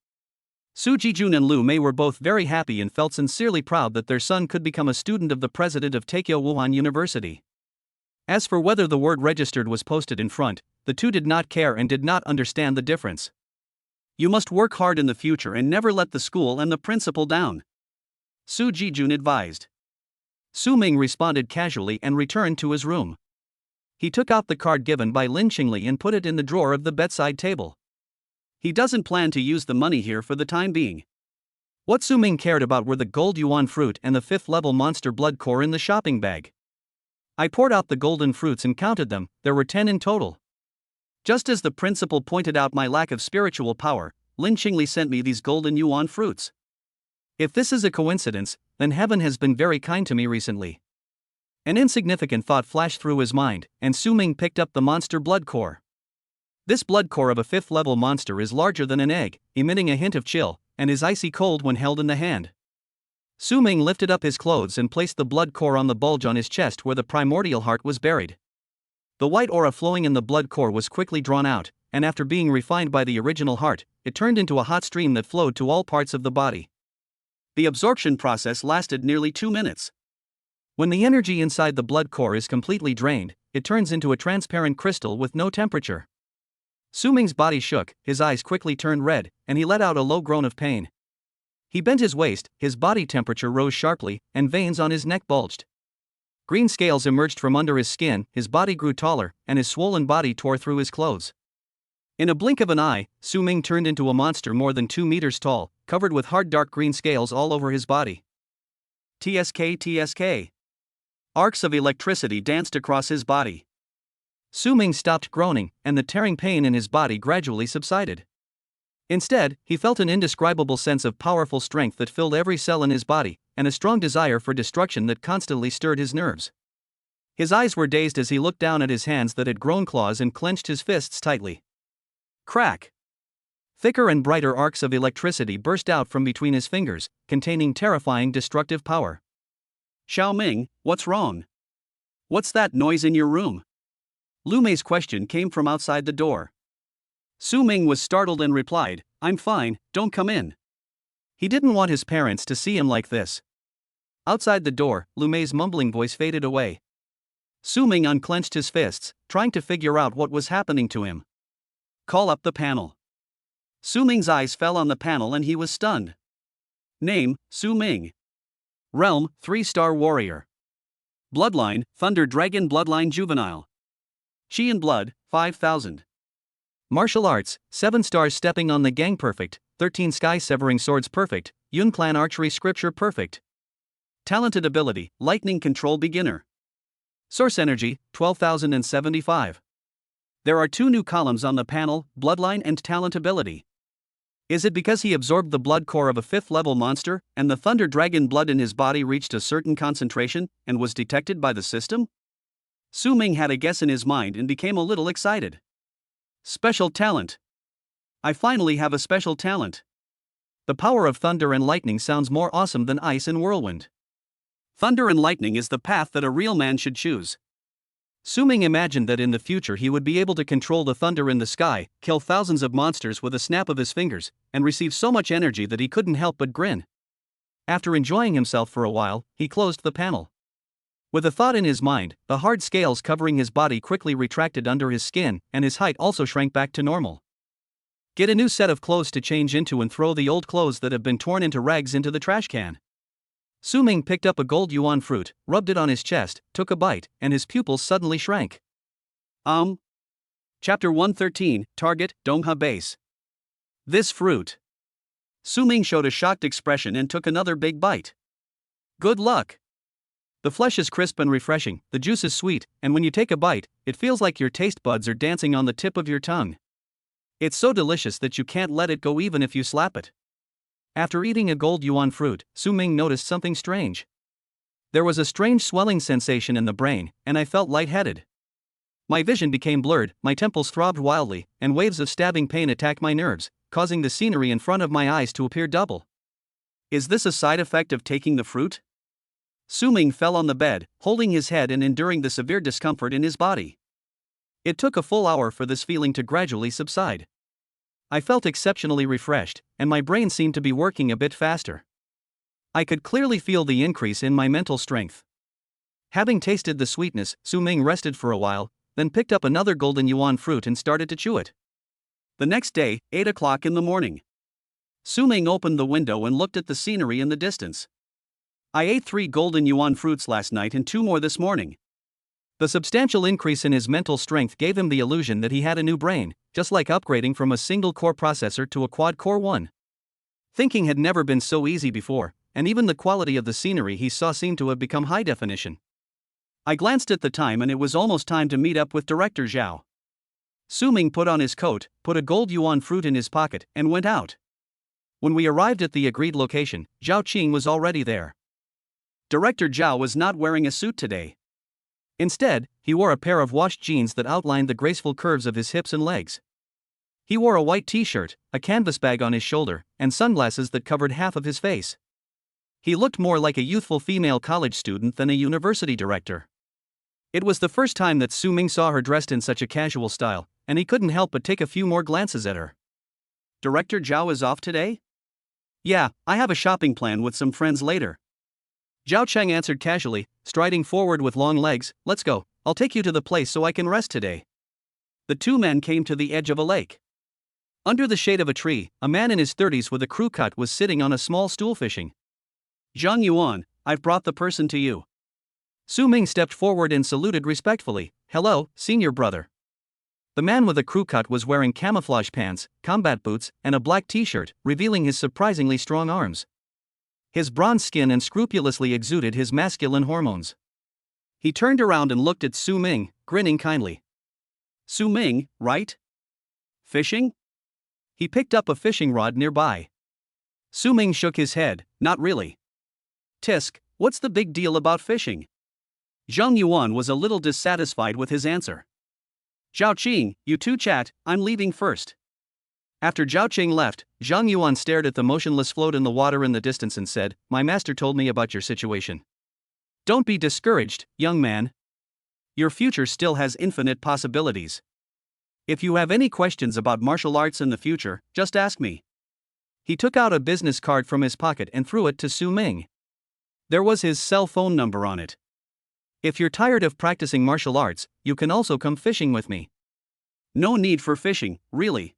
Su Jijun and Lu Mei were both very happy and felt sincerely proud that their son could become a student of the president of Taikyo Wuhan University. As for whether the word registered was posted in front, the two did not care and did not understand the difference. "You must work hard in the future and never let the school and the principal down," Su Jijun advised. Su Ming responded casually and returned to his room. He took out the card given by Lin Qingli and put it in the drawer of the bedside table. He doesn't plan to use the money here for the time being. What Su Ming cared about were the gold yuan fruit and the 5th-level monster blood core in the shopping bag. I poured out the golden fruits and counted them, there were 10 in total. Just as the principal pointed out my lack of spiritual power, Lin Qingli sent me these golden yuan fruits. If this is a coincidence, then heaven has been very kind to me recently. An insignificant thought flashed through his mind, and Su Ming picked up the monster blood core. This blood core of a 5th-level monster is larger than an egg, emitting a hint of chill, and is icy cold when held in the hand. Su Ming lifted up his clothes and placed the blood core on the bulge on his chest where the primordial heart was buried. The white aura flowing in the blood core was quickly drawn out, and after being refined by the original heart, it turned into a hot stream that flowed to all parts of the body. The absorption process lasted nearly 2 minutes. When the energy inside the blood core is completely drained, it turns into a transparent crystal with no temperature. Su Ming's body shook, his eyes quickly turned red, and he let out a low groan of pain. He bent his waist, his body temperature rose sharply, and veins on his neck bulged. Green scales emerged from under his skin, his body grew taller, and his swollen body tore through his clothes. In a blink of an eye, Su Ming turned into a monster more than 2 meters tall, covered with hard dark green scales all over his body. TSK TSK. Arcs of electricity danced across his body. Su Ming stopped groaning, and the tearing pain in his body gradually subsided. Instead, he felt an indescribable sense of powerful strength that filled every cell in his body, and a strong desire for destruction that constantly stirred his nerves. His eyes were dazed as he looked down at his hands that had grown claws and clenched his fists tightly. Crack! Thicker and brighter arcs of electricity burst out from between his fingers, containing terrifying destructive power. "Xiao Ming, what's wrong? What's that noise in your room?" Lu Mei's question came from outside the door. Su Ming was startled and replied, "I'm fine, don't come in." He didn't want his parents to see him like this. Outside the door, Lu Mei's mumbling voice faded away. Su Ming unclenched his fists, trying to figure out what was happening to him. Call up the panel. Su Ming's eyes fell on the panel and he was stunned. Name, Su Ming. Realm, 3-star warrior. Bloodline, Thunder Dragon Bloodline Juvenile. Chi and Blood, 5000. Martial Arts, 7 stars Stepping on the Gang Perfect, 13 Sky Severing Swords Perfect, Yun Clan Archery Scripture Perfect. Talented Ability, Lightning Control Beginner. Source Energy, 12,075. There are 2 new columns on the panel, Bloodline and Talent Ability. Is it because he absorbed the blood core of a 5th level monster, and the Thunder Dragon blood in his body reached a certain concentration, and was detected by the system? Su Ming had a guess in his mind and became a little excited. Special talent. I finally have a special talent. The power of thunder and lightning sounds more awesome than ice and whirlwind. Thunder and lightning is the path that a real man should choose. Su Ming imagined that in the future he would be able to control the thunder in the sky, kill thousands of monsters with a snap of his fingers, and receive so much energy that he couldn't help but grin. After enjoying himself for a while, he closed the panel. With a thought in his mind, the hard scales covering his body quickly retracted under his skin, and his height also shrank back to normal. Get a new set of clothes to change into and throw the old clothes that have been torn into rags into the trash can. Su Ming picked up a gold yuan fruit, rubbed it on his chest, took a bite, and his pupils suddenly shrank. Chapter 113, Target, Dongha Base. This fruit. Su Ming showed a shocked expression and took another big bite. Good luck. The flesh is crisp and refreshing, the juice is sweet, and when you take a bite, it feels like your taste buds are dancing on the tip of your tongue. It's so delicious that you can't let it go even if you slap it. After eating a gold yuan fruit, Su Ming noticed something strange. There was a strange swelling sensation in the brain, and I felt lightheaded. My vision became blurred, my temples throbbed wildly, and waves of stabbing pain attacked my nerves, causing the scenery in front of my eyes to appear double. Is this a side effect of taking the fruit? Su Ming fell on the bed, holding his head and enduring the severe discomfort in his body. It took a full hour for this feeling to gradually subside. I felt exceptionally refreshed, and my brain seemed to be working a bit faster. I could clearly feel the increase in my mental strength. Having tasted the sweetness, Su Ming rested for a while, then picked up another golden yuan fruit and started to chew it. The next day, 8 o'clock in the morning. Su Ming opened the window and looked at the scenery in the distance. I ate 3 golden yuan fruits last night and 2 more this morning. The substantial increase in his mental strength gave him the illusion that he had a new brain, just like upgrading from a single-core processor to a quad-core one. Thinking had never been so easy before, and even the quality of the scenery he saw seemed to have become high definition. I glanced at the time and it was almost time to meet up with Director Zhao. Su Ming put on his coat, put a gold yuan fruit in his pocket, and went out. When we arrived at the agreed location, Zhao Qing was already there. Director Zhao was not wearing a suit today. Instead, he wore a pair of washed jeans that outlined the graceful curves of his hips and legs. He wore a white t-shirt, a canvas bag on his shoulder, and sunglasses that covered half of his face. He looked more like a youthful female college student than a university director. It was the first time that Su Ming saw her dressed in such a casual style, and he couldn't help but take a few more glances at her. Director Zhao is off today? Yeah, I have a shopping plan with some friends later. Zhao Cheng answered casually, striding forward with long legs. Let's go, I'll take you to the place so I can rest today. The 2 men came to the edge of a lake. Under the shade of a tree, a man in his 30s with a crew cut was sitting on a small stool fishing. Zhang Yuan, I've brought the person to you. Su Ming stepped forward and saluted respectfully. Hello, senior brother. The man with a crew cut was wearing camouflage pants, combat boots, and a black t-shirt, revealing his surprisingly strong arms. His bronze skin unscrupulously exuded his masculine hormones. He turned around and looked at Su Ming, grinning kindly. Su Ming, right? Fishing? He picked up a fishing rod nearby. Su Ming shook his head, not really. Tisk, what's the big deal about fishing? Zhang Yuan was a little dissatisfied with his answer. Zhao Qing, you 2 chat, I'm leaving first. After Zhao Qing left, Zhang Yuan stared at the motionless float in the water in the distance and said, My master told me about your situation. Don't be discouraged, young man. Your future still has infinite possibilities. If you have any questions about martial arts in the future, just ask me. he took out a business card from his pocket and threw it to Su Ming. There was his cell phone number on it. If you're tired of practicing martial arts, you can also come fishing with me. No need for fishing, really.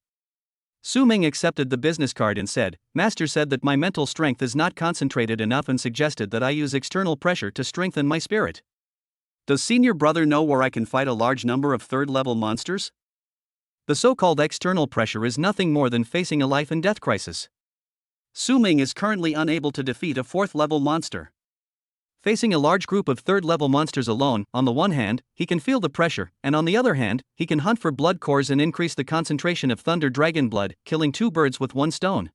Su Ming accepted the business card and said, Master said that my mental strength is not concentrated enough and suggested that I use external pressure to strengthen my spirit. Does senior brother know where I can fight a large number of third-level monsters? The so-called external pressure is nothing more than facing a life and death crisis. Su Ming is currently unable to defeat a fourth-level monster. Facing a large group of third-level monsters alone, on the one hand, he can feel the pressure, and on the other hand, he can hunt for blood cores and increase the concentration of thunder dragon blood, killing 2 birds with 1 stone.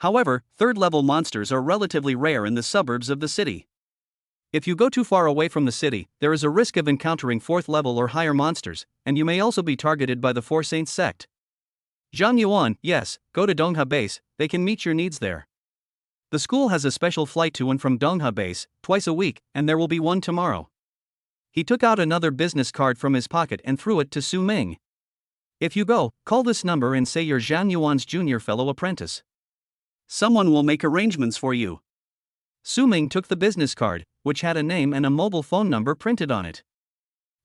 However, third-level monsters are relatively rare in the suburbs of the city. If you go too far away from the city, there is a risk of encountering 4th-level or higher monsters, and you may also be targeted by the Four Saints sect. Zhang Yuan, yes, go to Dongha Base, they can meet your needs there. The school has a special flight to and from Dongha Base, twice a week, and there will be one tomorrow. He took out another business card from his pocket and threw it to Su Ming. If you go, call this number and say you're Zhang Yuan's junior fellow apprentice. Someone will make arrangements for you. Su Ming took the business card, which had a name and a mobile phone number printed on it.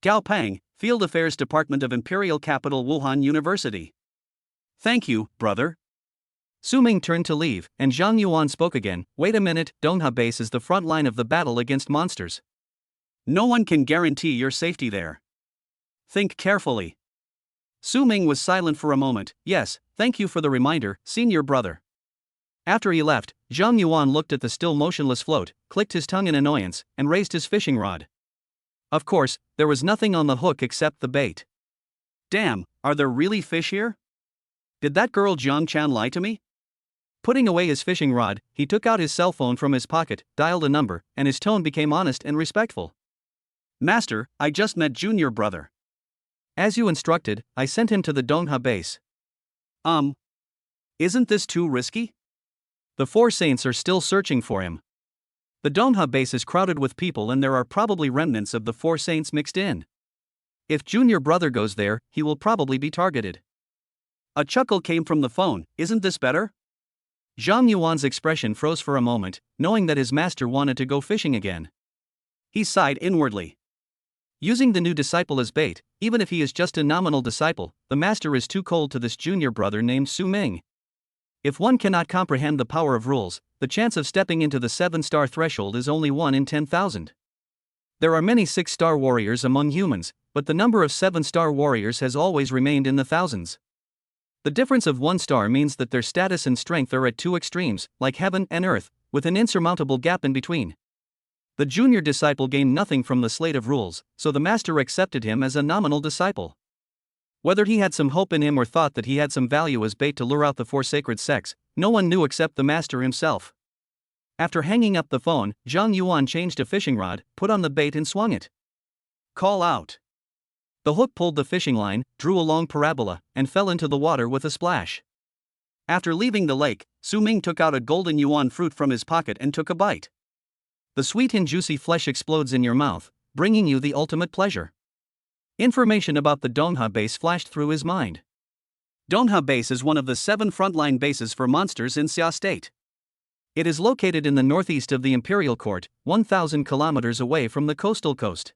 Gao Pang, Field Affairs Department of Imperial Capital Wuhan University. Thank you, brother. Su Ming turned to leave, and Zhang Yuan spoke again. Wait a minute, Dongha Base is the front line of the battle against monsters. No one can guarantee your safety there. Think carefully. Su Ming was silent for a moment. Yes, thank you for the reminder, senior brother. After he left, Zhang Yuan looked at the still motionless float, clicked his tongue in annoyance, and raised his fishing rod. Of course, there was nothing on the hook except the bait. Damn, are there really fish here? Did that girl Jiang Chan lie to me? Putting away his fishing rod, he took out his cell phone from his pocket, dialed a number, and his tone became honest and respectful. Master, I just met junior brother. As you instructed, I sent him to the Dongha Base. Isn't this too risky? The Four Saints are still searching for him. The Dongha Base is crowded with people and there are probably remnants of the Four Saints mixed in. If junior brother goes there, he will probably be targeted. A chuckle came from the phone. Isn't this better? Zhang Yuan's expression froze for a moment, knowing that his master wanted to go fishing again. He sighed inwardly. Using the new disciple as bait, even if he is just a nominal disciple, the master is too cold to this junior brother named Su Ming. If one cannot comprehend the power of rules, the chance of stepping into the 7-star threshold is only 1 in 10,000. There are many 6-star warriors among humans, but the number of 7-star warriors has always remained in the thousands. The difference of 1 star means that their status and strength are at 2 extremes, like heaven and earth, with an insurmountable gap in between. The junior disciple gained nothing from the slate of rules, so the master accepted him as a nominal disciple. Whether he had some hope in him or thought that he had some value as bait to lure out the 4 sacred sects, no one knew except the master himself. After hanging up the phone, Zhang Yuan changed a fishing rod, put on the bait and swung it. Call out. The hook pulled the fishing line, drew a long parabola, and fell into the water with a splash. After leaving the lake, Su Ming took out a golden yuan fruit from his pocket and took a bite. The sweet and juicy flesh explodes in your mouth, bringing you the ultimate pleasure. Information about the Dongha Base flashed through his mind. Dongha Base is one of the 7 frontline bases for monsters in Xia State. It is located in the northeast of the Imperial Court, 1,000 kilometers away from the coastal coast.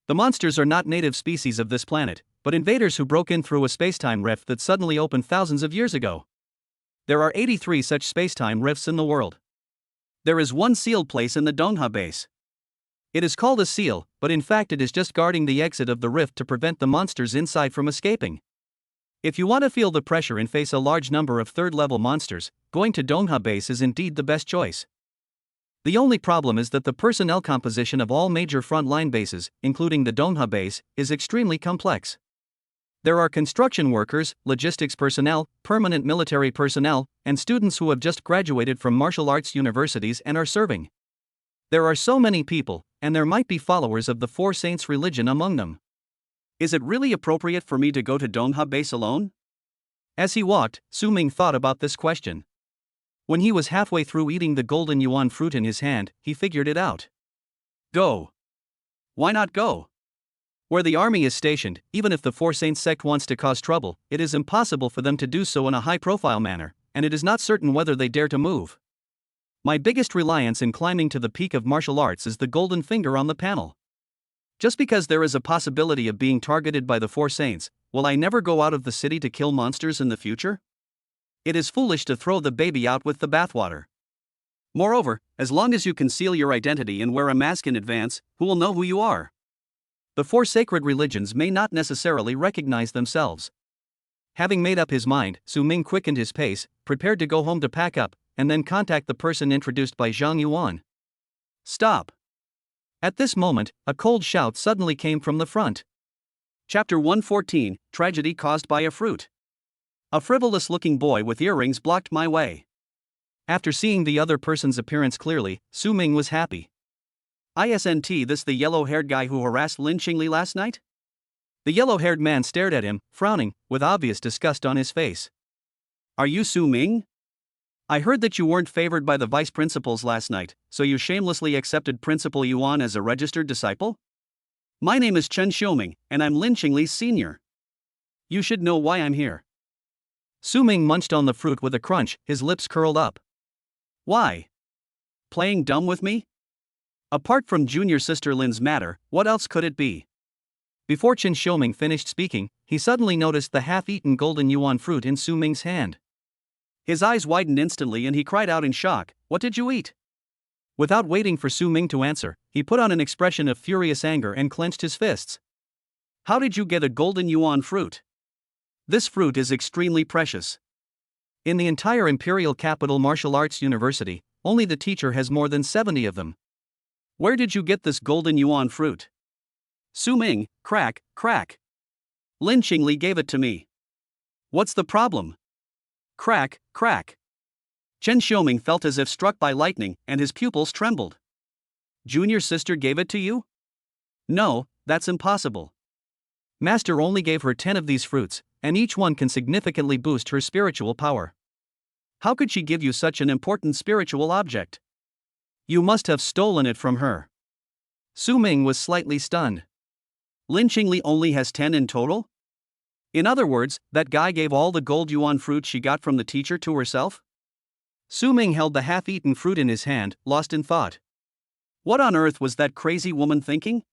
The monsters are not native species of this planet, but invaders who broke in through a spacetime rift that suddenly opened thousands of years ago. There are 83 such spacetime rifts in the world. There is one sealed place in the Dongha Base. It is called a seal, but in fact it is just guarding the exit of the rift to prevent the monsters inside from escaping. If you want to feel the pressure and face a large number of third-level monsters, going to Dongha Base is indeed the best choice. The only problem is that the personnel composition of all major front-line bases, including the Dongha Base, is extremely complex. There are construction workers, logistics personnel, permanent military personnel, and students who have just graduated from martial arts universities and are serving. There are so many people, and there might be followers of the Four Saints religion among them. Is it really appropriate for me to go to Dongha Base alone? As he walked, Su Ming thought about this question. When he was halfway through eating the golden yuan fruit in his hand, he figured it out. Go. Why not go? Where the army is stationed, even if the Four Saints sect wants to cause trouble, it is impossible for them to do so in a high-profile manner, and it is not certain whether they dare to move. My biggest reliance in climbing to the peak of martial arts is the golden finger on the panel. Just because there is a possibility of being targeted by the four saints, will I never go out of the city to kill monsters in the future? It is foolish to throw the baby out with the bathwater. Moreover, as long as you conceal your identity and wear a mask in advance, who will know who you are? The four sacred religions may not necessarily recognize themselves. Having made up his mind, Su Ming quickened his pace, prepared to go home to pack up, and then contact the person introduced by Zhang Yuan. Stop! At this moment, a cold shout suddenly came from the front. Chapter 114, Tragedy Caused by a Fruit. A frivolous-looking boy with earrings blocked my way. After seeing the other person's appearance clearly, Su Ming was happy. Isn't this the yellow-haired guy who harassed Lin Qingli last night? The yellow-haired man stared at him, frowning, with obvious disgust on his face. Are you Su Ming? I heard that you weren't favored by the vice principals last night, so you shamelessly accepted Principal Yuan as a registered disciple? My name is Chen Xiuming, and I'm Lin Qingli's senior. You should know why I'm here. Su Ming munched on the fruit with a crunch, his lips curled up. Why? Playing dumb with me? Apart from junior sister Lin's matter, what else could it be? Before Chen Xiuming finished speaking, he suddenly noticed the half-eaten golden yuan fruit in Su Ming's hand. His eyes widened instantly and he cried out in shock, "What did you eat?" Without waiting for Su Ming to answer, he put on an expression of furious anger and clenched his fists. How did you get a golden yuan fruit? This fruit is extremely precious. In the entire Imperial Capital Martial Arts University, only the teacher has more than 70 of them. Where did you get this golden yuan fruit? Su Ming, crack, crack. Lin Qingli gave it to me. What's the problem? Crack, crack. Chen Xiuming felt as if struck by lightning, and his pupils trembled. Junior sister gave it to you? No, that's impossible. Master only gave her 10 of these fruits, and each one can significantly boost her spiritual power. How could she give you such an important spiritual object? You must have stolen it from her. Su Ming was slightly stunned. Lin Qingli only has 10 in total? In other words, that guy gave all the gold yuan fruit she got from the teacher to herself? Su Ming held the half-eaten fruit in his hand, lost in thought. What on earth was that crazy woman thinking?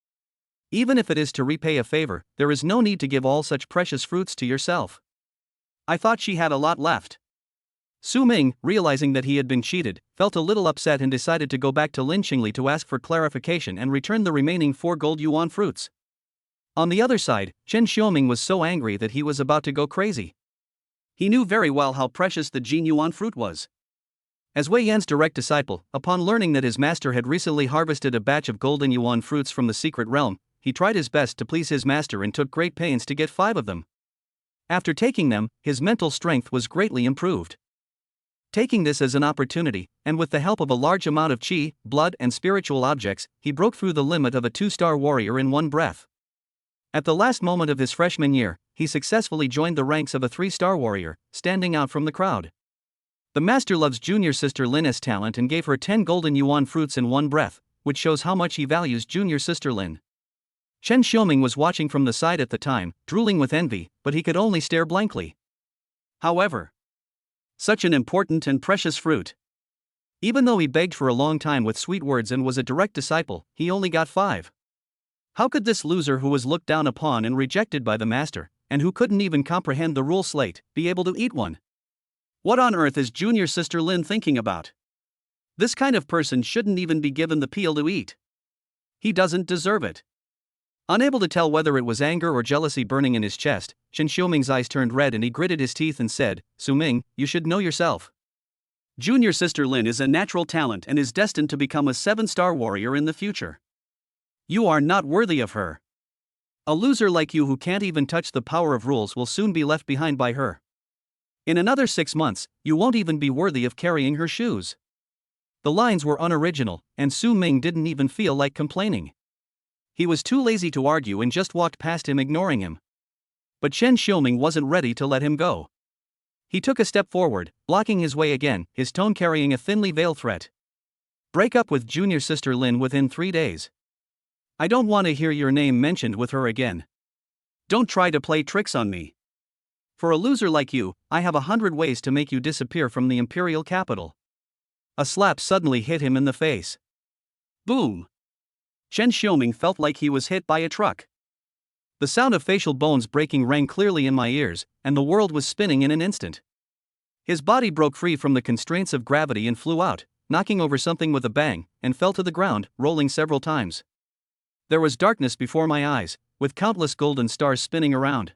Even if it is to repay a favor, there is no need to give all such precious fruits to yourself. I thought she had a lot left. Su Ming, realizing that he had been cheated, felt a little upset and decided to go back to Lin Qingli to ask for clarification and return the remaining 4 gold yuan fruits. On the other side, Chen Xiuming was so angry that he was about to go crazy. He knew very well how precious the Jin yuan fruit was. As Wei Yan's direct disciple, upon learning that his master had recently harvested a batch of golden yuan fruits from the secret realm, he tried his best to please his master and took great pains to get 5 of them. After taking them, his mental strength was greatly improved. Taking this as an opportunity, and with the help of a large amount of qi, blood and spiritual objects, he broke through the limit of a 2-star warrior in one breath. At the last moment of his freshman year, he successfully joined the ranks of a 3-star warrior, standing out from the crowd. The master loves junior sister Lin's talent and gave her 10 golden yuan fruits in one breath, which shows how much he values junior sister Lin. Chen Xiuming was watching from the side at the time, drooling with envy, but he could only stare blankly. However, such an important and precious fruit. Even though he begged for a long time with sweet words and was a direct disciple, he only got 5. How could this loser who was looked down upon and rejected by the master, and who couldn't even comprehend the rule slate, be able to eat one? What on earth is junior sister Lin thinking about? This kind of person shouldn't even be given the peel to eat. He doesn't deserve it. Unable to tell whether it was anger or jealousy burning in his chest, Chen Xiuming's eyes turned red and he gritted his teeth and said, Su Ming, you should know yourself. Junior sister Lin is a natural talent and is destined to become a 7-star warrior in the future. You are not worthy of her. A loser like you who can't even touch the power of rules will soon be left behind by her. In another 6 months, you won't even be worthy of carrying her shoes. The lines were unoriginal, and Su Ming didn't even feel like complaining. He was too lazy to argue and just walked past him, ignoring him. But Chen Xiuming wasn't ready to let him go. He took a step forward, blocking his way again, his tone carrying a thinly veiled threat. Break up with junior sister Lin within 3 days. I don't want to hear your name mentioned with her again. Don't try to play tricks on me. For a loser like you, I have 100 ways to make you disappear from the imperial capital. A slap suddenly hit him in the face. Boom! Chen Xiaoming felt like he was hit by a truck. The sound of facial bones breaking rang clearly in my ears, and the world was spinning in an instant. His body broke free from the constraints of gravity and flew out, knocking over something with a bang, and fell to the ground, rolling several times. There was darkness before my eyes, with countless golden stars spinning around.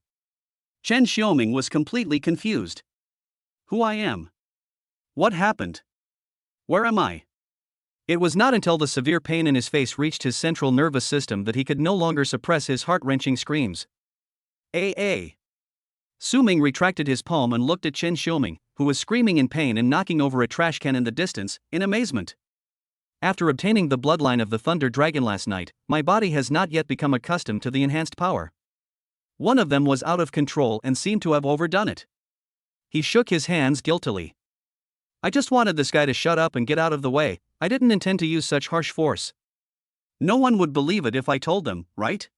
Chen Xiaoming was completely confused. Who I am? What happened? Where am I? It was not until the severe pain in his face reached his central nervous system that he could no longer suppress his heart-wrenching screams. Su Ming retracted his palm and looked at Chen Xiaoming, who was screaming in pain and knocking over a trash can in the distance, in amazement. After obtaining the bloodline of the Thunder Dragon last night, my body has not yet become accustomed to the enhanced power. One of them was out of control and seemed to have overdone it. He shook his hands guiltily. I just wanted this guy to shut up and get out of the way. I didn't intend to use such harsh force. No one would believe it if I told them, right?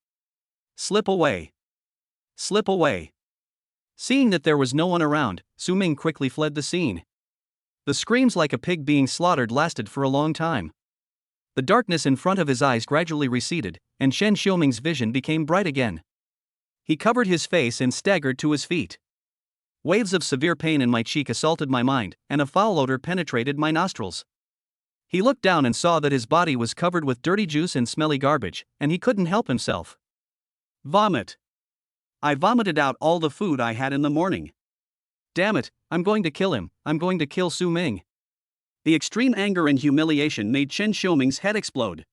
Slip away. Slip away. Seeing that there was no one around, Su Ming quickly fled the scene. The screams like a pig being slaughtered lasted for a long time. The darkness in front of his eyes gradually receded, and Chen Xiaoming's vision became bright again. He covered his face and staggered to his feet. Waves of severe pain in my cheek assaulted my mind, and a foul odor penetrated my nostrils. He looked down and saw that his body was covered with dirty juice and smelly garbage, and he couldn't help himself. Vomit. I vomited out all the food I had in the morning. Damn it, I'm going to kill him. I'm going to kill Su Ming. The extreme anger and humiliation made Chen Xiaoming's head explode.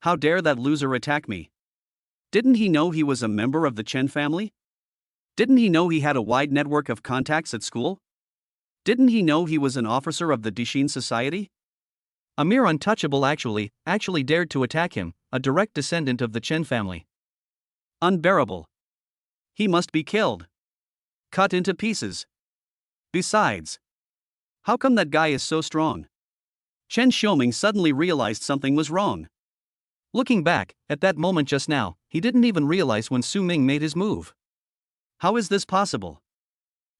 How dare that loser attack me? Didn't he know he was a member of the Chen family? Didn't he know he had a wide network of contacts at school? Didn't he know he was an officer of the Dixin Society? A mere untouchable actually dared to attack him, a direct descendant of the Chen family. Unbearable. He must be killed. Cut into pieces. Besides, how come that guy is so strong? Chen Xiaoming suddenly realized something was wrong. Looking back, at that moment just now, he didn't even realize when Su Ming made his move. How is this possible?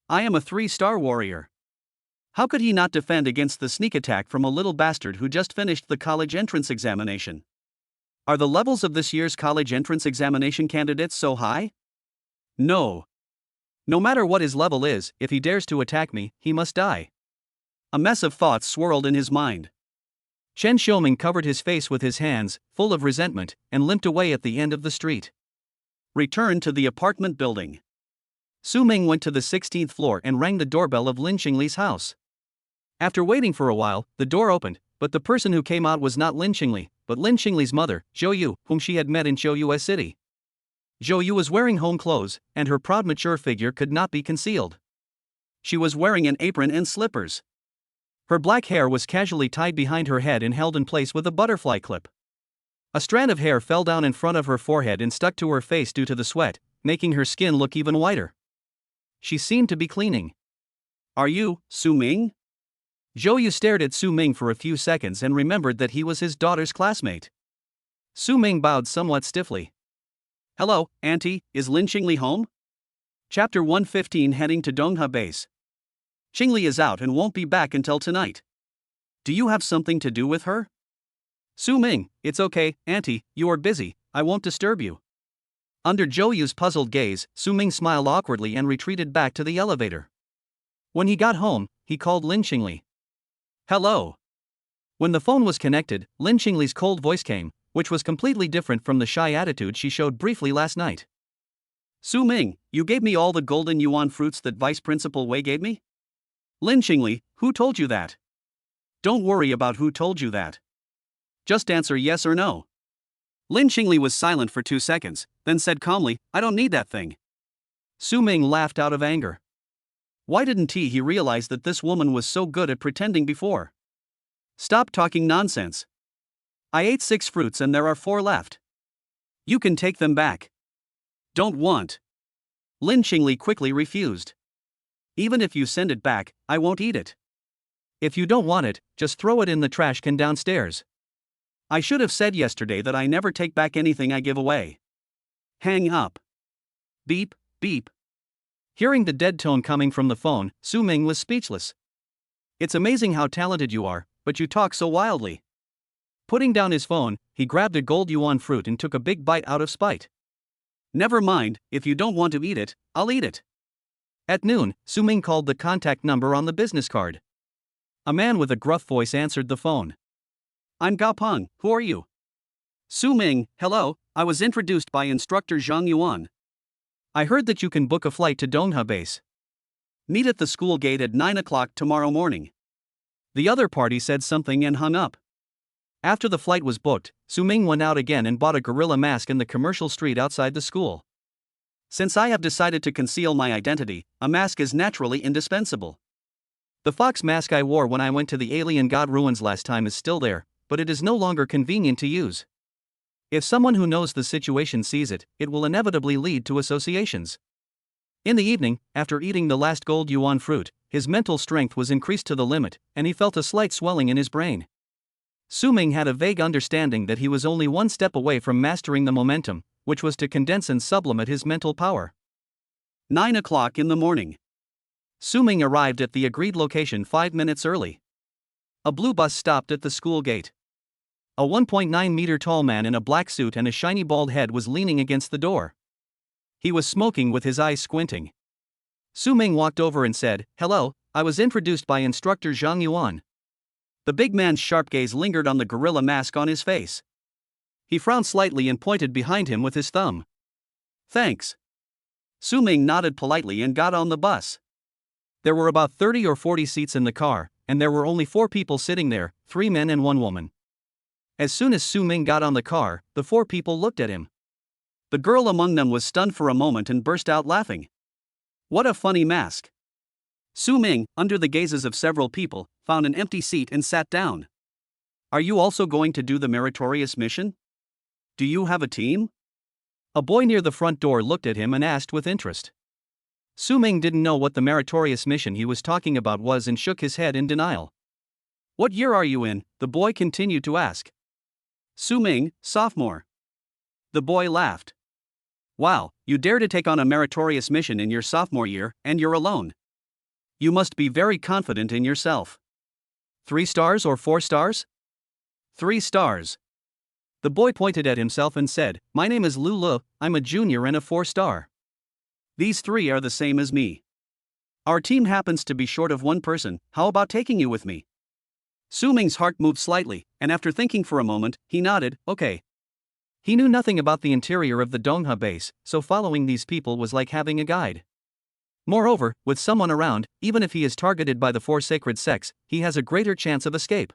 I am a 3-star warrior. How could he not defend against the sneak attack from a little bastard who just finished the college entrance examination? Are the levels of this year's college entrance examination candidates so high? No. No matter what his level is, if he dares to attack me, he must die. A mess of thoughts swirled in his mind. Chen Xiaoming covered his face with his hands, full of resentment, and limped away at the end of the street. Return to the apartment building. Su Ming went to the 16th floor and rang the doorbell of Lin Qingli's house. After waiting for a while, the door opened, but the person who came out was not Lin Qingli, but Lin Qingli's mother, Zhou Yu, whom she had met in Zhou City. Zhou Yu was wearing home clothes, and her proud mature figure could not be concealed. She was wearing an apron and slippers. Her black hair was casually tied behind her head and held in place with a butterfly clip. A strand of hair fell down in front of her forehead and stuck to her face due to the sweat, making her skin look even whiter. She seemed to be cleaning. Are you, Su Ming? Zhou Yu stared at Su Ming for a few seconds and remembered that he was his daughter's classmate. Su Ming bowed somewhat stiffly. Hello, Auntie, is Lin Qingli home? Chapter 115 Heading to Dongha Base. Qingli is out and won't be back until tonight. Do you have something to do with her? Su Ming, it's okay, Auntie, you are busy, I won't disturb you. Under Zhou Yu's puzzled gaze, Su Ming smiled awkwardly and retreated back to the elevator. When he got home, he called Lin Qingli. Hello. When the phone was connected, Lin Qingli's cold voice came, which was completely different from the shy attitude she showed briefly last night. Su Ming, you gave me all the golden yuan fruits that Vice Principal Wei gave me? Lin Qingli, who told you that? Don't worry about who told you that. Just answer yes or no. Lin Qingli was silent for 2 seconds, then said calmly, I don't need that thing. Su Ming laughed out of anger. Why didn't he realize that this woman was so good at pretending before? Stop talking nonsense. I ate 6 fruits and there are 4 left. You can take them back. Don't want. Lin Qingli quickly refused. Even if you send it back, I won't eat it. If you don't want it, just throw it in the trash can downstairs. I should have said yesterday that I never take back anything I give away. Hang up. Beep, beep. Hearing the dead tone coming from the phone, Su Ming was speechless. It's amazing how talented you are, but you talk so wildly. Putting down his phone, he grabbed a gold yuan fruit and took a big bite out of spite. Never mind, if you don't want to eat it, I'll eat it. At noon, Su Ming called the contact number on the business card. A man with a gruff voice answered the phone. I'm Gao Peng, who are you? Su Ming, hello, I was introduced by instructor Zhang Yuan. I heard that you can book a flight to Dongha base. Meet at the school gate at 9 o'clock tomorrow morning. The other party said something and hung up. After the flight was booked, Su Ming went out again and bought a gorilla mask in the commercial street outside the school. Since I have decided to conceal my identity, a mask is naturally indispensable. The fox mask I wore when I went to the alien god ruins last time is still there, but it is no longer convenient to use. If someone who knows the situation sees it, it will inevitably lead to associations. In the evening, after eating the last gold yuan fruit, his mental strength was increased to the limit, and he felt a slight swelling in his brain. Su Ming had a vague understanding that he was only one step away from mastering the momentum, which was to condense and sublimate his mental power. 9 o'clock in the morning. Su Ming arrived at the agreed location 5 minutes early. A blue bus stopped at the school gate. A 1.9-meter tall man in a black suit and a shiny bald head was leaning against the door. He was smoking with his eyes squinting. Su Ming walked over and said, "Hello, I was introduced by instructor Zhang Yuan." The big man's sharp gaze lingered on the gorilla mask on his face. He frowned slightly and pointed behind him with his thumb. "Thanks." Su Ming nodded politely and got on the bus. There were about 30 or 40 seats in the car, and there were only 4 people sitting there, 3 men and 1 woman. As soon as Su Ming got on the car, the 4 people looked at him. The girl among them was stunned for a moment and burst out laughing. What a funny mask. Su Ming, under the gazes of several people, found an empty seat and sat down. Are you also going to do the meritorious mission? Do you have a team? A boy near the front door looked at him and asked with interest. Su Ming didn't know what the meritorious mission he was talking about was and shook his head in denial. What year are you in? The boy continued to ask. Su Ming, sophomore. The boy laughed. Wow, you dare to take on a meritorious mission in your sophomore year, and you're alone. You must be very confident in yourself. 3 stars or 4 stars? 3 stars. The boy pointed at himself and said, My name is Lulu, I'm a junior and a 4-star. These 3 are the same as me. Our team happens to be short of 1 person, how about taking you with me? Su Ming's heart moved slightly, and after thinking for a moment, he nodded, okay. He knew nothing about the interior of the Dongha base, so following these people was like having a guide. Moreover, with someone around, even if he is targeted by the 4 sacred sects, he has a greater chance of escape.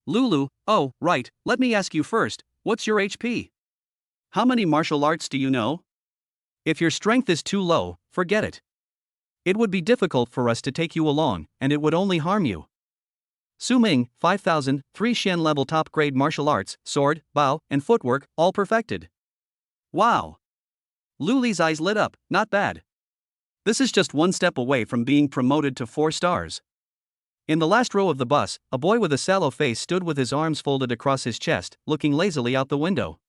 Lulu, oh, right, let me ask you first, what's your HP? How many martial arts do you know? If your strength is too low, forget it. It would be difficult for us to take you along, and it would only harm you. Su Ming, 5,000, 3 Shen level top grade martial arts, sword, bow, and footwork, all perfected. Wow. Luli's eyes lit up, not bad. This is just 1 step away from being promoted to 4 stars. In the last row of the bus, a boy with a sallow face stood with his arms folded across his chest, looking lazily out the window.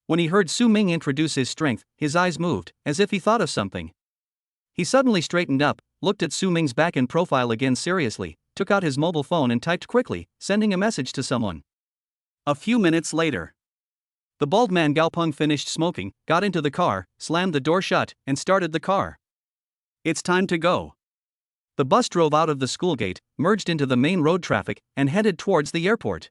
When he heard Su Ming introduce his strength, his eyes moved, as if he thought of something. He suddenly straightened up, looked at Su Ming's back and profile again seriously, took out his mobile phone and typed quickly, sending a message to someone. A few minutes later, the bald man Gao Peng finished smoking, got into the car, slammed the door shut, and started the car. It's time to go. The bus drove out of the school gate, merged into the main road traffic, and headed towards the airport.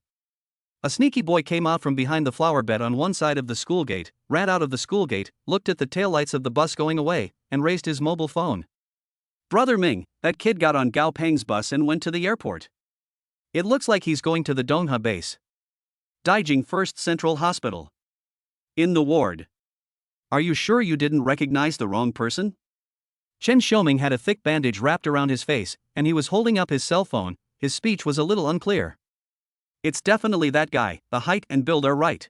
A sneaky boy came out from behind the flower bed on one side of the school gate, ran out of the school gate, looked at the taillights of the bus going away, and raised his mobile phone. Brother Ming, that kid got on Gao Peng's bus and went to the airport. It looks like he's going to the Dongha base. Daijing First Central Hospital. In the ward. Are you sure you didn't recognize the wrong person? Chen Xiaoming had a thick bandage wrapped around his face, and he was holding up his cell phone. His speech was a little unclear. It's definitely that guy, the height and build are right.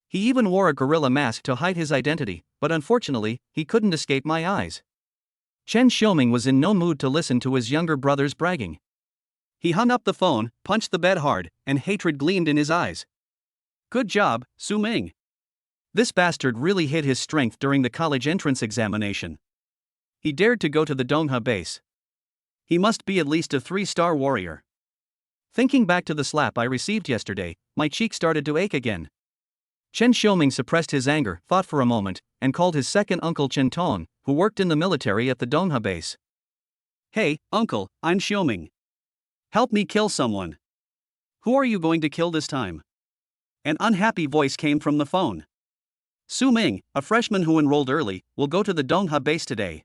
He even wore a gorilla mask to hide his identity, but unfortunately, he couldn't escape my eyes. Chen Xiaoming was in no mood to listen to his younger brother's bragging. He hung up the phone, punched the bed hard, and hatred gleamed in his eyes. Good job, Su Ming. This bastard really hid his strength during the college entrance examination. He dared to go to the Dongha base. He must be at least a 3-star warrior. Thinking back to the slap I received yesterday, my cheek started to ache again. Chen Xiaoming suppressed his anger, thought for a moment, and called his second uncle Chen Tong, who worked in the military at the Dongha base. Hey, uncle, I'm Xiaoming. Help me kill someone. Who are you going to kill this time? An unhappy voice came from the phone. Su Ming, a freshman who enrolled early, will go to the Dongha base today.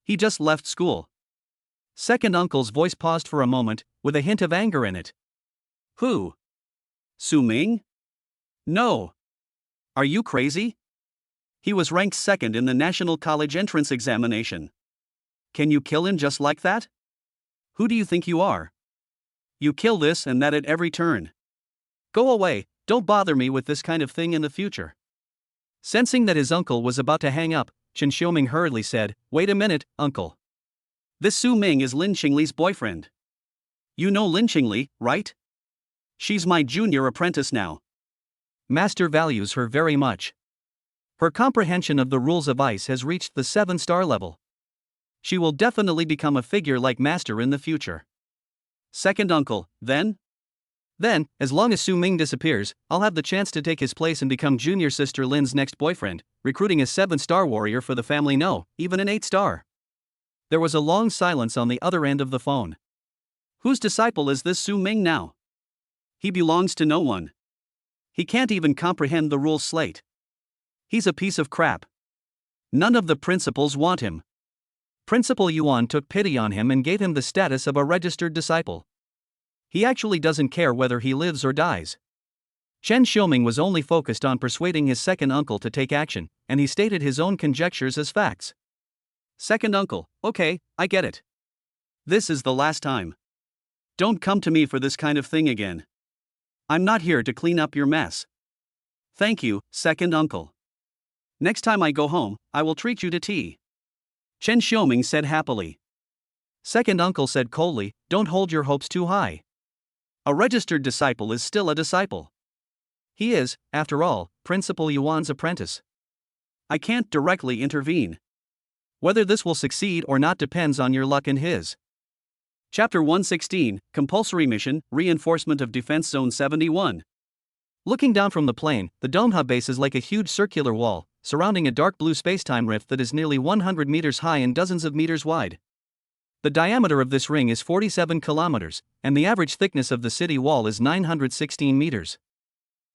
He just left school. Second uncle's voice paused for a moment, with a hint of anger in it. Who? Su Ming? No. Are you crazy? He was ranked second in the National College entrance examination. Can you kill him just like that? Who do you think you are? You kill this and that at every turn. Go away, don't bother me with this kind of thing in the future. Sensing that his uncle was about to hang up, Chen Xiaoming hurriedly said, Wait a minute, uncle. This Su Ming is Lin Qingli's boyfriend. You know Lin Qingli, right? She's my junior apprentice now. Master values her very much. Her comprehension of the rules of ice has reached the 7-star level. She will definitely become a figure like Master in the future. Second uncle, then? Then, as long as Su Ming disappears, I'll have the chance to take his place and become junior sister Lin's next boyfriend, recruiting a 7-star warrior for the family. No, even an 8-star. There was a long silence on the other end of the phone. Whose disciple is this Su Ming now? He belongs to no one. He can't even comprehend the rules slate. He's a piece of crap. None of the principals want him. Principal Yuan took pity on him and gave him the status of a registered disciple. He actually doesn't care whether he lives or dies. Chen Xiaoming was only focused on persuading his second uncle to take action, and he stated his own conjectures as facts. Second uncle, okay, I get it. This is the last time. Don't come to me for this kind of thing again. I'm not here to clean up your mess. Thank you, second uncle. Next time I go home, I will treat you to tea. Chen Xiaoming said happily. Second uncle said coldly, Don't hold your hopes too high. A registered disciple is still a disciple. He is, after all, Principal Yuan's apprentice. I can't directly intervene. Whether this will succeed or not depends on your luck and his. Chapter 116, Compulsory Mission, Reinforcement of Defense Zone 71. Looking down from the plane, the Dongha base is like a huge circular wall, surrounding a dark blue spacetime rift that is nearly 100 meters high and dozens of meters wide. The diameter of this ring is 47 kilometers, and the average thickness of the city wall is 916 meters.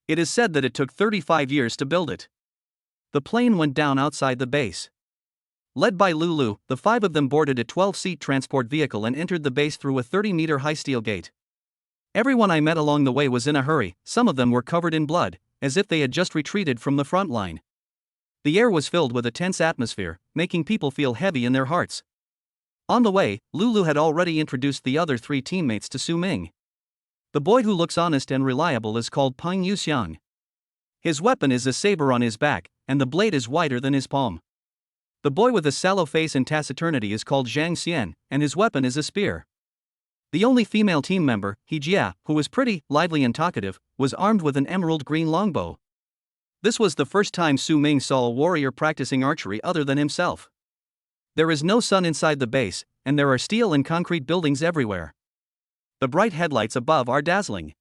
It is said that it took 35 years to build it. The plane went down outside the base. Led by Lulu, the 5 of them boarded a 12-seat transport vehicle and entered the base through a 30-meter high steel gate. Everyone I met along the way was in a hurry, some of them were covered in blood, as if they had just retreated from the front line. The air was filled with a tense atmosphere, making people feel heavy in their hearts. On the way, Lulu had already introduced the other 3 teammates to Su Ming. The boy who looks honest and reliable is called Peng Yu Xiang. His weapon is a saber on his back, and the blade is wider than his palm. The boy with a sallow face and taciturnity is called Zhang Xian, and his weapon is a spear. The only female team member, He Jia, who was pretty, lively and talkative, was armed with an emerald green longbow. This was the first time Su Ming saw a warrior practicing archery other than himself. There is no sun inside the base, and there are steel and concrete buildings everywhere. The bright headlights above are dazzling.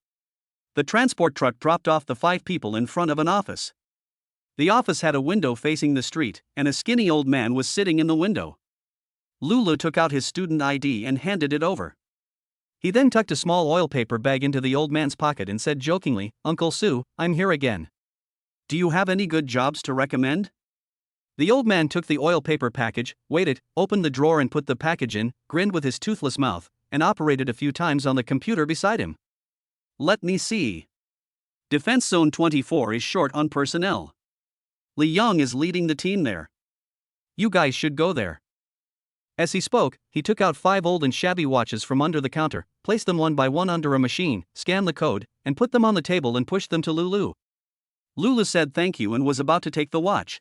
The transport truck dropped off the 5 people in front of an office. The office had a window facing the street, and a skinny old man was sitting in the window. Lulu took out his student ID and handed it over. He then tucked a small oil paper bag into the old man's pocket and said jokingly, Uncle Su, I'm here again. Do you have any good jobs to recommend? The old man took the oil paper package, waited, opened the drawer and put the package in, grinned with his toothless mouth, and operated a few times on the computer beside him. Let me see. Defense Zone 24 is short on personnel. Li Yang is leading the team there. You guys should go there. As he spoke, he took out 5 old and shabby watches from under the counter, placed them one by one under a machine, scanned the code, and put them on the table and pushed them to Lulu. Lulu said thank you and was about to take the watch.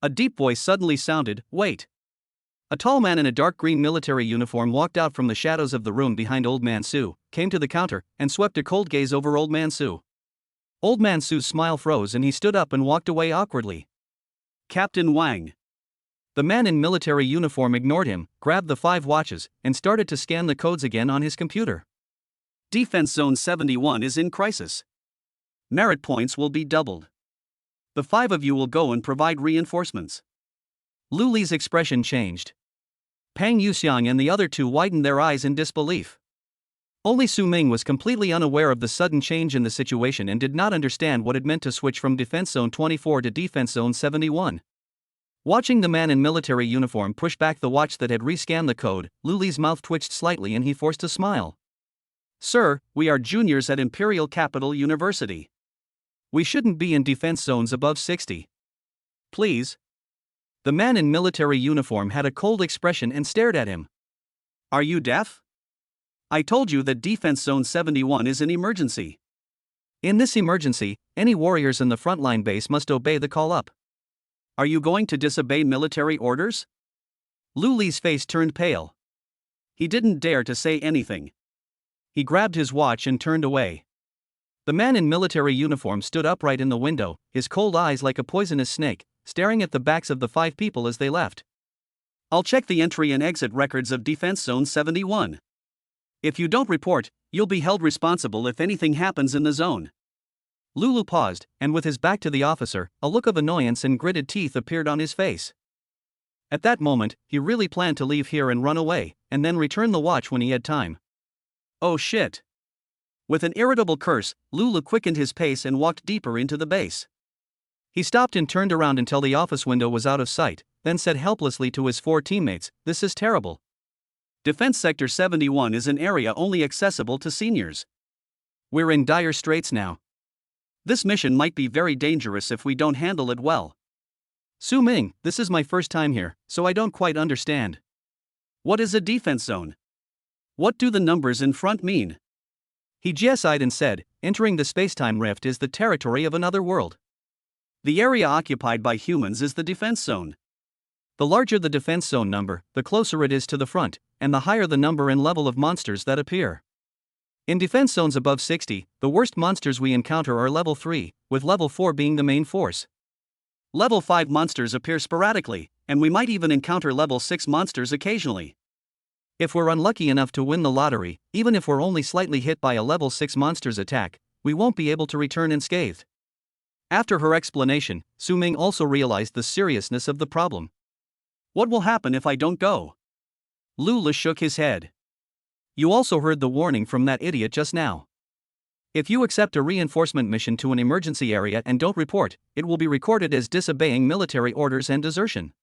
A deep voice suddenly sounded, Wait. A tall man in a dark green military uniform walked out from the shadows of the room behind Old Man Su, came to the counter, and swept a cold gaze over Old Man Su. Old Man Su's smile froze and he stood up and walked away awkwardly. Captain Wang. The man in military uniform ignored him, grabbed the 5 watches, and started to scan the codes again on his computer. Defense Zone 71 is in crisis. Merit points will be doubled. The 5 of you will go and provide reinforcements. Lu Li's expression changed. Pang Xiang and the other 2 widened their eyes in disbelief. Only Su Ming was completely unaware of the sudden change in the situation and did not understand what it meant to switch from Defense Zone 24 to Defense Zone 71. Watching the man in military uniform push back the watch that had rescanned the code, Lu Li's mouth twitched slightly and he forced a smile. Sir, we are juniors at Imperial Capital University. We shouldn't be in defense zones above 60. Please. The man in military uniform had a cold expression and stared at him. Are you deaf? I told you that Defense Zone 71 is an emergency. In this emergency, any warriors in the frontline base must obey the call up. Are you going to disobey military orders? Lu Li's face turned pale. He didn't dare to say anything. He grabbed his watch and turned away. The man in military uniform stood upright in the window, his cold eyes like a poisonous snake, staring at the backs of the 5 people as they left. I'll check the entry and exit records of Defense Zone 71. If you don't report, you'll be held responsible if anything happens in the zone. Lu paused, and with his back to the officer, a look of annoyance and gritted teeth appeared on his face. At that moment, he really planned to leave here and run away, and then return the watch when he had time. Oh shit. With an irritable curse, Lu quickened his pace and walked deeper into the base. He stopped and turned around until the office window was out of sight, then said helplessly to his 4 teammates, "This is terrible. Defense Sector 71 is an area only accessible to seniors. We're in dire straits now. This mission might be very dangerous if we don't handle it well." Su Ming, this is my first time here, so I don't quite understand. What is a defense zone? What do the numbers in front mean? He GSI'd and said, entering the spacetime rift is the territory of another world. The area occupied by humans is the defense zone. The larger the defense zone number, the closer it is to the front, and the higher the number and level of monsters that appear. In defense zones above 60, the worst monsters we encounter are level 3, with level 4 being the main force. Level 5 monsters appear sporadically, and we might even encounter level 6 monsters occasionally. If we're unlucky enough to win the lottery, even if we're only slightly hit by a level 6 monster's attack, we won't be able to return unscathed. After her explanation, Su Ming also realized the seriousness of the problem. What will happen if I don't go? Lu shook his head. You also heard the warning from that idiot just now. If you accept a reinforcement mission to an emergency area and don't report, it will be recorded as disobeying military orders and desertion.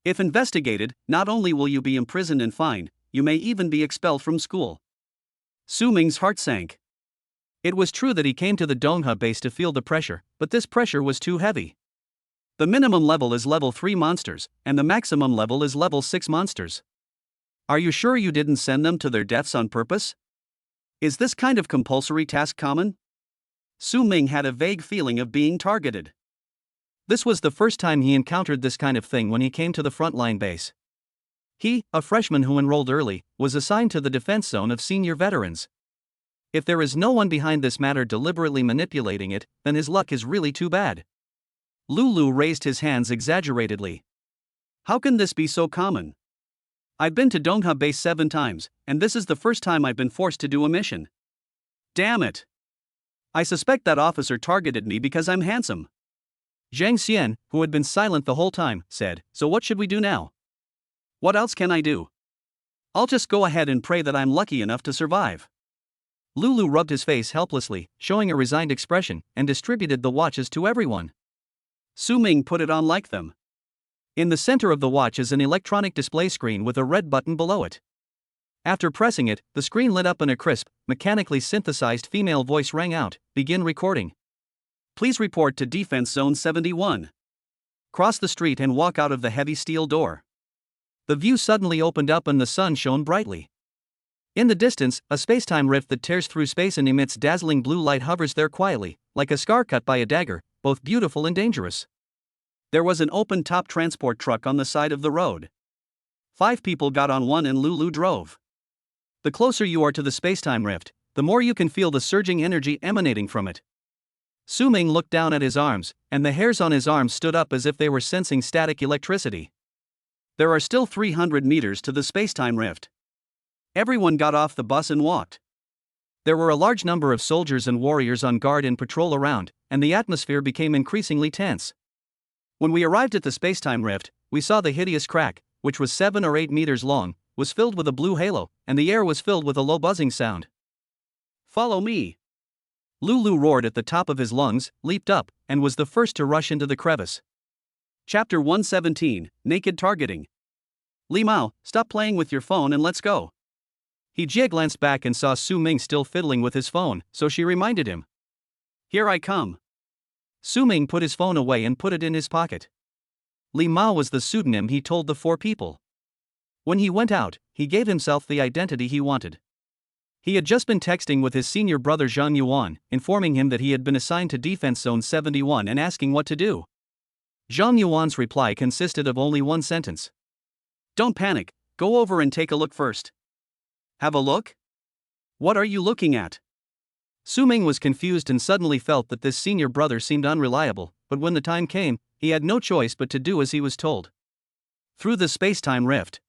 If investigated, not only will you be imprisoned and fined, you may even be expelled from school. Su Ming's heart sank. It was true that he came to the Dongha base to feel the pressure, but this pressure was too heavy. The minimum level is level 3 monsters, and the maximum level is level 6 monsters. Are you sure you didn't send them to their deaths on purpose? Is this kind of compulsory task common? Su Ming had a vague feeling of being targeted. This was the first time he encountered this kind of thing when he came to the frontline base. He, a freshman who enrolled early, was assigned to the defense zone of senior veterans. If there is no one behind this matter deliberately manipulating it, then his luck is really too bad. Lu raised his hands exaggeratedly. How can this be so common? I've been to Dongha base 7 times, and this is the first time I've been forced to do a mission. Damn it! I suspect that officer targeted me because I'm handsome. Xiang, who had been silent the whole time, said, "So what should we do now?" What else can I do? I'll just go ahead and pray that I'm lucky enough to survive. Lu rubbed his face helplessly, showing a resigned expression, and distributed the watches to everyone. Su Ming put it on like them. In the center of the watch is an electronic display screen with a red button below it. After pressing it, the screen lit up and a crisp, mechanically synthesized female voice rang out, "Begin recording. Please report to Defense Zone 71. Cross the street and walk out of the heavy steel door." The view suddenly opened up and the sun shone brightly. In the distance, a spacetime rift that tears through space and emits dazzling blue light hovers there quietly, like a scar cut by a dagger, both beautiful and dangerous. There was an open-top transport truck on the side of the road. 5 people got on one and Lu drove. The closer you are to the spacetime rift, the more you can feel the surging energy emanating from it. Su Ming looked down at his arms, and the hairs on his arms stood up as if they were sensing static electricity. There are still 300 meters to the spacetime rift. Everyone got off the bus and walked. There were a large number of soldiers and warriors on guard and patrol around, and the atmosphere became increasingly tense. When we arrived at the spacetime rift, we saw the hideous crack, which was 7 or 8 meters long, was filled with a blue halo, and the air was filled with a low buzzing sound. Follow me! Lulu roared at the top of his lungs, leaped up, and was the first to rush into the crevice. Chapter 117, Naked Targeting. Li Mao, stop playing with your phone and let's go. Jie glanced back and saw Su Ming still fiddling with his phone, so she reminded him. Here I come. Su Ming put his phone away and put it in his pocket. Li Mao was the pseudonym he told the 4 people. When he went out, he gave himself the identity he wanted. He had just been texting with his senior brother Zhang Yuan, informing him that he had been assigned to Defense Zone 71 and asking what to do. Zhang Yuan's reply consisted of only one sentence. Don't panic, go over and take a look first. Have a look? What are you looking at? Su Ming was confused and suddenly felt that this senior brother seemed unreliable, but when the time came, he had no choice but to do as he was told. Through the spacetime rift.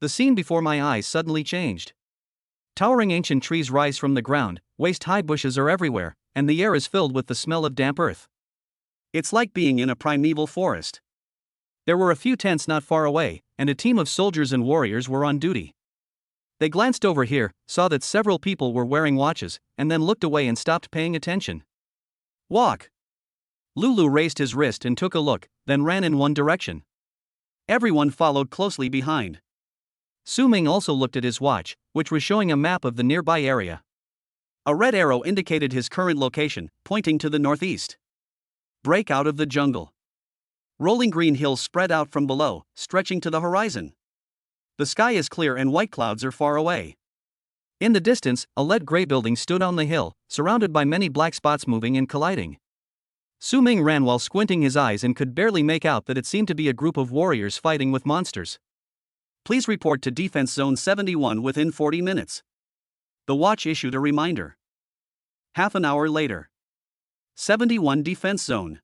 The scene before my eyes suddenly changed. Towering ancient trees rise from the ground, waist-high bushes are everywhere, and the air is filled with the smell of damp earth. It's like being in a primeval forest. There were a few tents not far away, and a team of soldiers and warriors were on duty. They glanced over here, saw that several people were wearing watches, and then looked away and stopped paying attention. Walk! Lulu raised his wrist and took a look, then ran in one direction. Everyone followed closely behind. Su Ming also looked at his watch, which was showing a map of the nearby area. A red arrow indicated his current location, pointing to the northeast. Break out of the jungle. Rolling green hills spread out from below, stretching to the horizon. The sky is clear and white clouds are far away. In the distance, a lead gray building stood on the hill, surrounded by many black spots moving and colliding. Su Ming ran while squinting his eyes and could barely make out that it seemed to be a group of warriors fighting with monsters. Please report to Defense Zone 71 within 40 minutes. The watch issued a reminder. Half an hour later. 71 Defense Zone.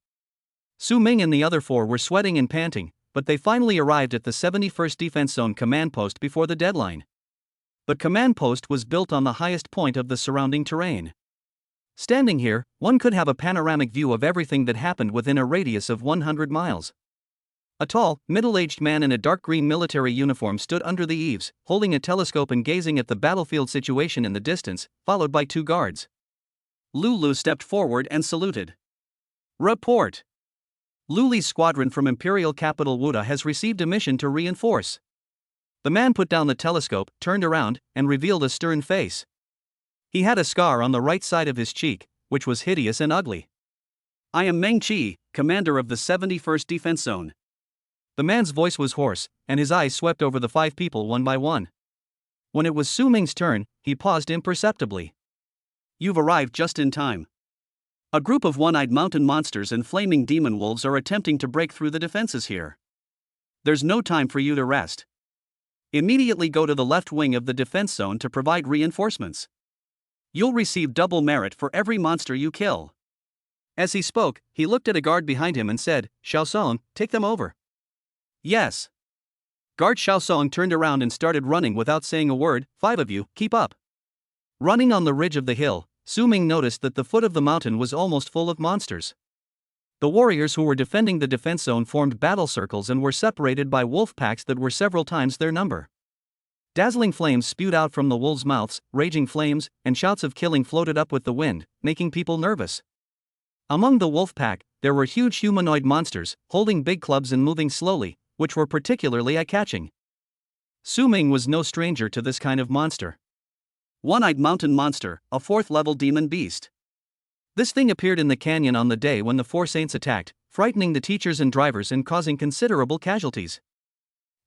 Su Ming and the other 4 were sweating and panting, but they finally arrived at the 71st Defense Zone command post before the deadline. The command post was built on the highest point of the surrounding terrain. Standing here, one could have a panoramic view of everything that happened within a radius of 100 miles. A tall, middle-aged man in a dark green military uniform stood under the eaves, holding a telescope and gazing at the battlefield situation in the distance, followed by 2 guards. Lulu stepped forward and saluted. Report! Luli's squadron from Imperial Capital Wuda has received a mission to reinforce. The man put down the telescope, turned around, and revealed a stern face. He had a scar on the right side of his cheek, which was hideous and ugly. I am Meng Qi, commander of the 71st Defense Zone. The man's voice was hoarse, and his eyes swept over the 5 people one by one. When it was Su Ming's turn, he paused imperceptibly. You've arrived just in time. A group of one-eyed mountain monsters and flaming demon wolves are attempting to break through the defenses here. There's no time for you to rest. Immediately go to the left wing of the defense zone to provide reinforcements. You'll receive double merit for every monster you kill. As he spoke, he looked at a guard behind him and said, Xiaosong, take them over. Yes. Guard Xiaosong turned around and started running without saying a word. 5 of you, keep up. Running on the ridge of the hill, Su Ming noticed that the foot of the mountain was almost full of monsters. The warriors who were defending the defense zone formed battle circles and were separated by wolf packs that were several times their number. Dazzling flames spewed out from the wolves' mouths, raging flames, and shouts of killing floated up with the wind, making people nervous. Among the wolf pack, there were huge humanoid monsters, holding big clubs and moving slowly, which were particularly eye-catching. Su Ming was no stranger to this kind of monster. One-eyed mountain monster, a 4th-level demon beast. This thing appeared in the canyon on the day when the 4 saints attacked, frightening the teachers and drivers and causing considerable casualties.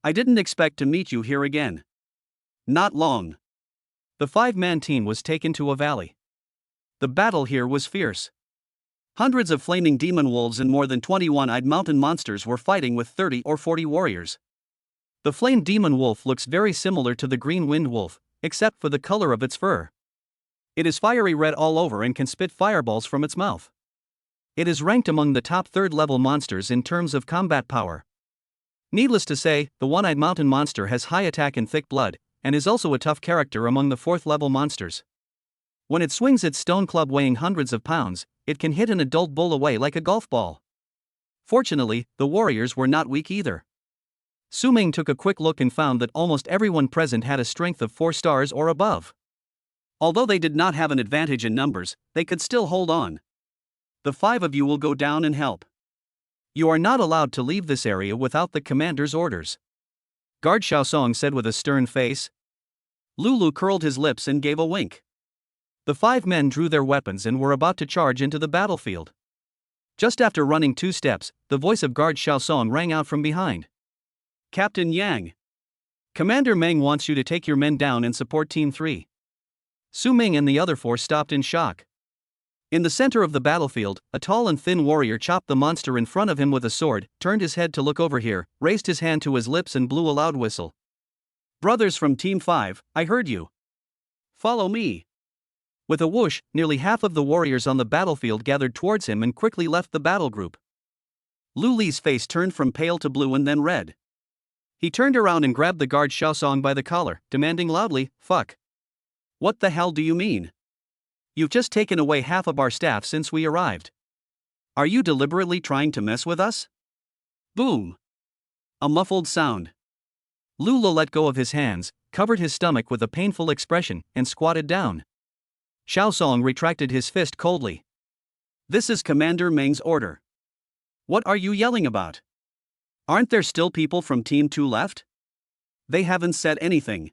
I didn't expect to meet you here again. Not long. The 5-man team was taken to a valley. The battle here was fierce. Hundreds of flaming demon wolves and more than 20 one-eyed mountain monsters were fighting with 30 or 40 warriors. The flame demon wolf looks very similar to the green wind wolf, except for the color of its fur. It is fiery red all over and can spit fireballs from its mouth. It is ranked among the top 3rd-level monsters in terms of combat power. Needless to say, the one-eyed mountain monster has high attack and thick blood, and is also a tough character among the 4th level monsters. When it swings its stone club weighing hundreds of pounds, it can hit an adult bull away like a golf ball. Fortunately, the warriors were not weak either. Su Ming took a quick look and found that almost everyone present had a strength of 4 stars or above. Although they did not have an advantage in numbers, they could still hold on. The 5 of you will go down and help. You are not allowed to leave this area without the commander's orders, Guard Xiaosong said with a stern face. Lulu curled his lips and gave a wink. The 5 men drew their weapons and were about to charge into the battlefield. Just after running 2 steps, the voice of Guard Xiaosong rang out from behind. Captain Yang. Commander Meng wants you to take your men down and support Team 3. Su Ming and the other 4 stopped in shock. In the center of the battlefield, a tall and thin warrior chopped the monster in front of him with a sword, turned his head to look over here, raised his hand to his lips and blew a loud whistle. Brothers from Team 5, I heard you. Follow me. With a whoosh, nearly half of the warriors on the battlefield gathered towards him and quickly left the battle group. Lu Li's face turned from pale to blue and then red. He turned around and grabbed the guard Xiaosong by the collar, demanding loudly, "Fuck. What the hell do you mean? You've just taken away half of our staff since we arrived. Are you deliberately trying to mess with us?" Boom. A muffled sound. Lulu let go of his hands, covered his stomach with a painful expression, and squatted down. Xiaosong retracted his fist coldly. This is Commander Meng's order. What are you yelling about? Aren't there still people from Team 2 left? They haven't said anything.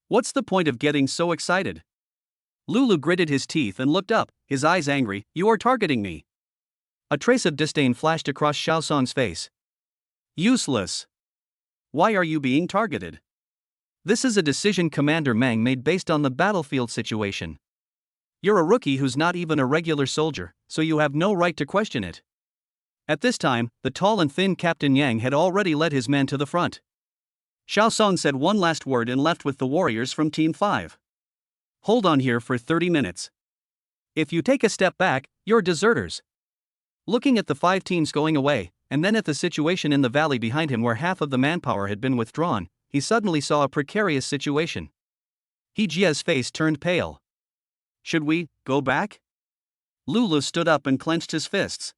What's the point of getting so excited? Lulu gritted his teeth and looked up, his eyes angry. You are targeting me. A trace of disdain flashed across Xiaosong's face. Useless. Why are you being targeted? This is a decision Commander Meng made based on the battlefield situation. You're a rookie who's not even a regular soldier, so you have no right to question it. At this time, the tall and thin Captain Yang had already led his men to the front. Xiaosong said one last word and left with the warriors from Team 5. Hold on here for 30 minutes. If you take a step back, you're deserters. Looking at the 5 teams going away, and then at the situation in the valley behind him where half of the manpower had been withdrawn, he suddenly saw a precarious situation. He Jia's face turned pale. Should we go back? Lulu stood up and clenched his fists.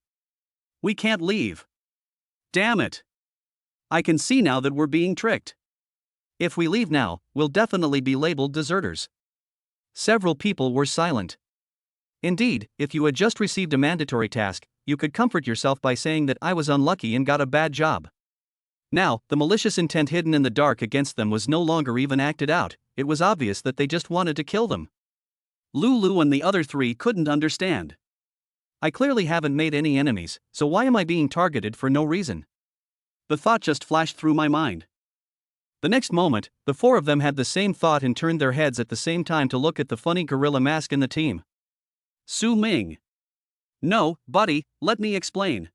We can't leave. Damn it. I can see now that we're being tricked. If we leave now, we'll definitely be labeled deserters. Several people were silent. Indeed, if you had just received a mandatory task, you could comfort yourself by saying that I was unlucky and got a bad job. Now, the malicious intent hidden in the dark against them was no longer even acted out. It was obvious that they just wanted to kill them. Lulu and the other 3 couldn't understand. I clearly haven't made any enemies, so why am I being targeted for no reason? The thought just flashed through my mind. The next moment, the 4 of them had the same thought and turned their heads at the same time to look at the funny gorilla mask in the team. Su Ming. No, buddy, let me explain.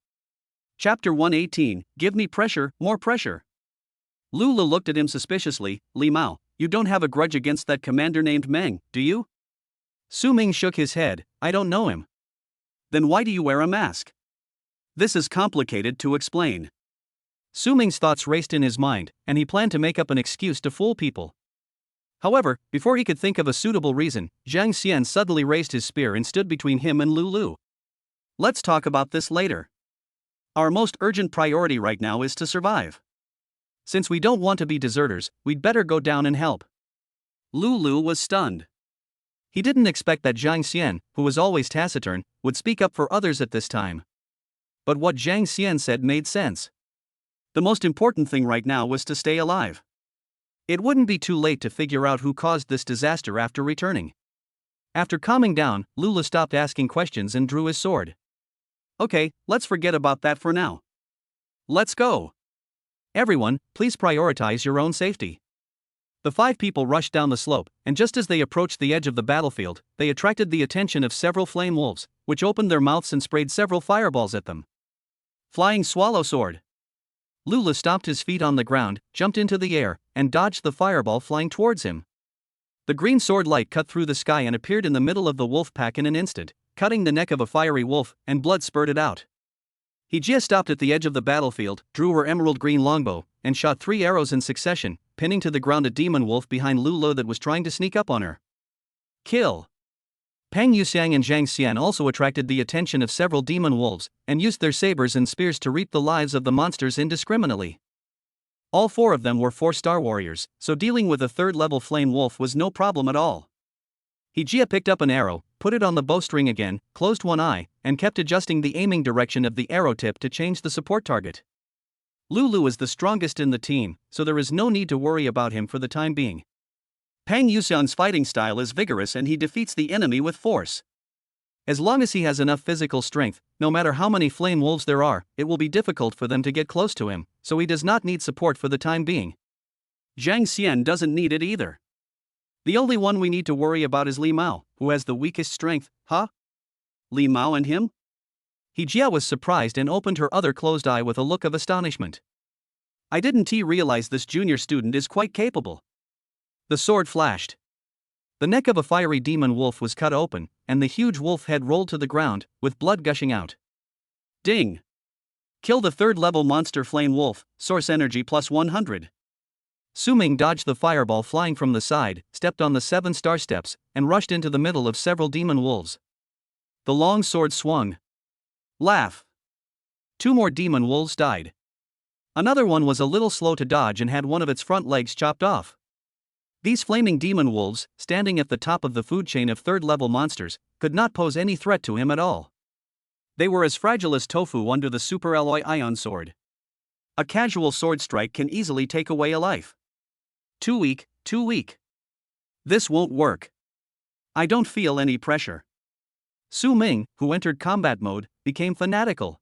Chapter 118, Give me pressure, more pressure. Lulu looked at him suspiciously. Li Mao, you don't have a grudge against that commander named Meng, do you? Su Ming shook his head. I don't know him. Then why do you wear a mask? This is complicated to explain. Su Ming's thoughts raced in his mind, and he planned to make up an excuse to fool people. However, before he could think of a suitable reason, Zhang Xian suddenly raised his spear and stood between him and Lulu. Let's talk about this later. Our most urgent priority right now is to survive. Since we don't want to be deserters, we'd better go down and help. Lulu was stunned. He didn't expect that Zhang Xian, who was always taciturn, would speak up for others at this time. But what Zhang Xian said made sense. The most important thing right now was to stay alive. It wouldn't be too late to figure out who caused this disaster after returning. After calming down, Lulu stopped asking questions and drew his sword. Okay, let's forget about that for now. Let's go. Everyone, please prioritize your own safety. The 5 people rushed down the slope, and just as they approached the edge of the battlefield, they attracted the attention of several flame wolves, which opened their mouths and sprayed several fireballs at them. Flying swallow sword. Lulu stomped his feet on the ground, jumped into the air, and dodged the fireball flying towards him. The green sword light cut through the sky and appeared in the middle of the wolf pack in an instant, cutting the neck of a fiery wolf, and blood spurted out. He just stopped at the edge of the battlefield, drew her emerald green longbow, and shot 3 arrows in succession, pinning to the ground a demon wolf behind Lulu that was trying to sneak up on her. Kill. Pang Yuxiang and Zhang Xian also attracted the attention of several demon wolves, and used their sabers and spears to reap the lives of the monsters indiscriminately. All 4 of them were 4-star warriors, so dealing with a 3rd-level flame wolf was no problem at all. Hijia picked up an arrow, put it on the bowstring again, closed one eye, and kept adjusting the aiming direction of the arrow tip to change the support target. Lulu is the strongest in the team, so there is no need to worry about him for the time being. Pang Yuxiang's fighting style is vigorous and he defeats the enemy with force. As long as he has enough physical strength, no matter how many flame wolves there are, it will be difficult for them to get close to him, so he does not need support for the time being. Zhang Xian doesn't need it either. The only one we need to worry about is Li Mao, who has the weakest strength, huh? Li Mao and him? Hijia was surprised and opened her other closed eye with a look of astonishment. I didn't realize this junior student is quite capable. The sword flashed. The neck of a fiery demon wolf was cut open, and the huge wolf head rolled to the ground, with blood gushing out. Ding! Kill the 3rd-level monster flame wolf, source energy plus 100. Su Ming dodged the fireball flying from the side, stepped on the 7-star steps, and rushed into the middle of several demon wolves. The long sword swung. Laugh! 2 more demon wolves died. Another one was a little slow to dodge and had one of its front legs chopped off. These flaming demon wolves, standing at the top of the food chain of 3rd-level monsters, could not pose any threat to him at all. They were as fragile as tofu under the super alloy ion sword. A casual sword strike can easily take away a life. Too weak, too weak. This won't work. I don't feel any pressure. Su Ming, who entered combat mode, became fanatical.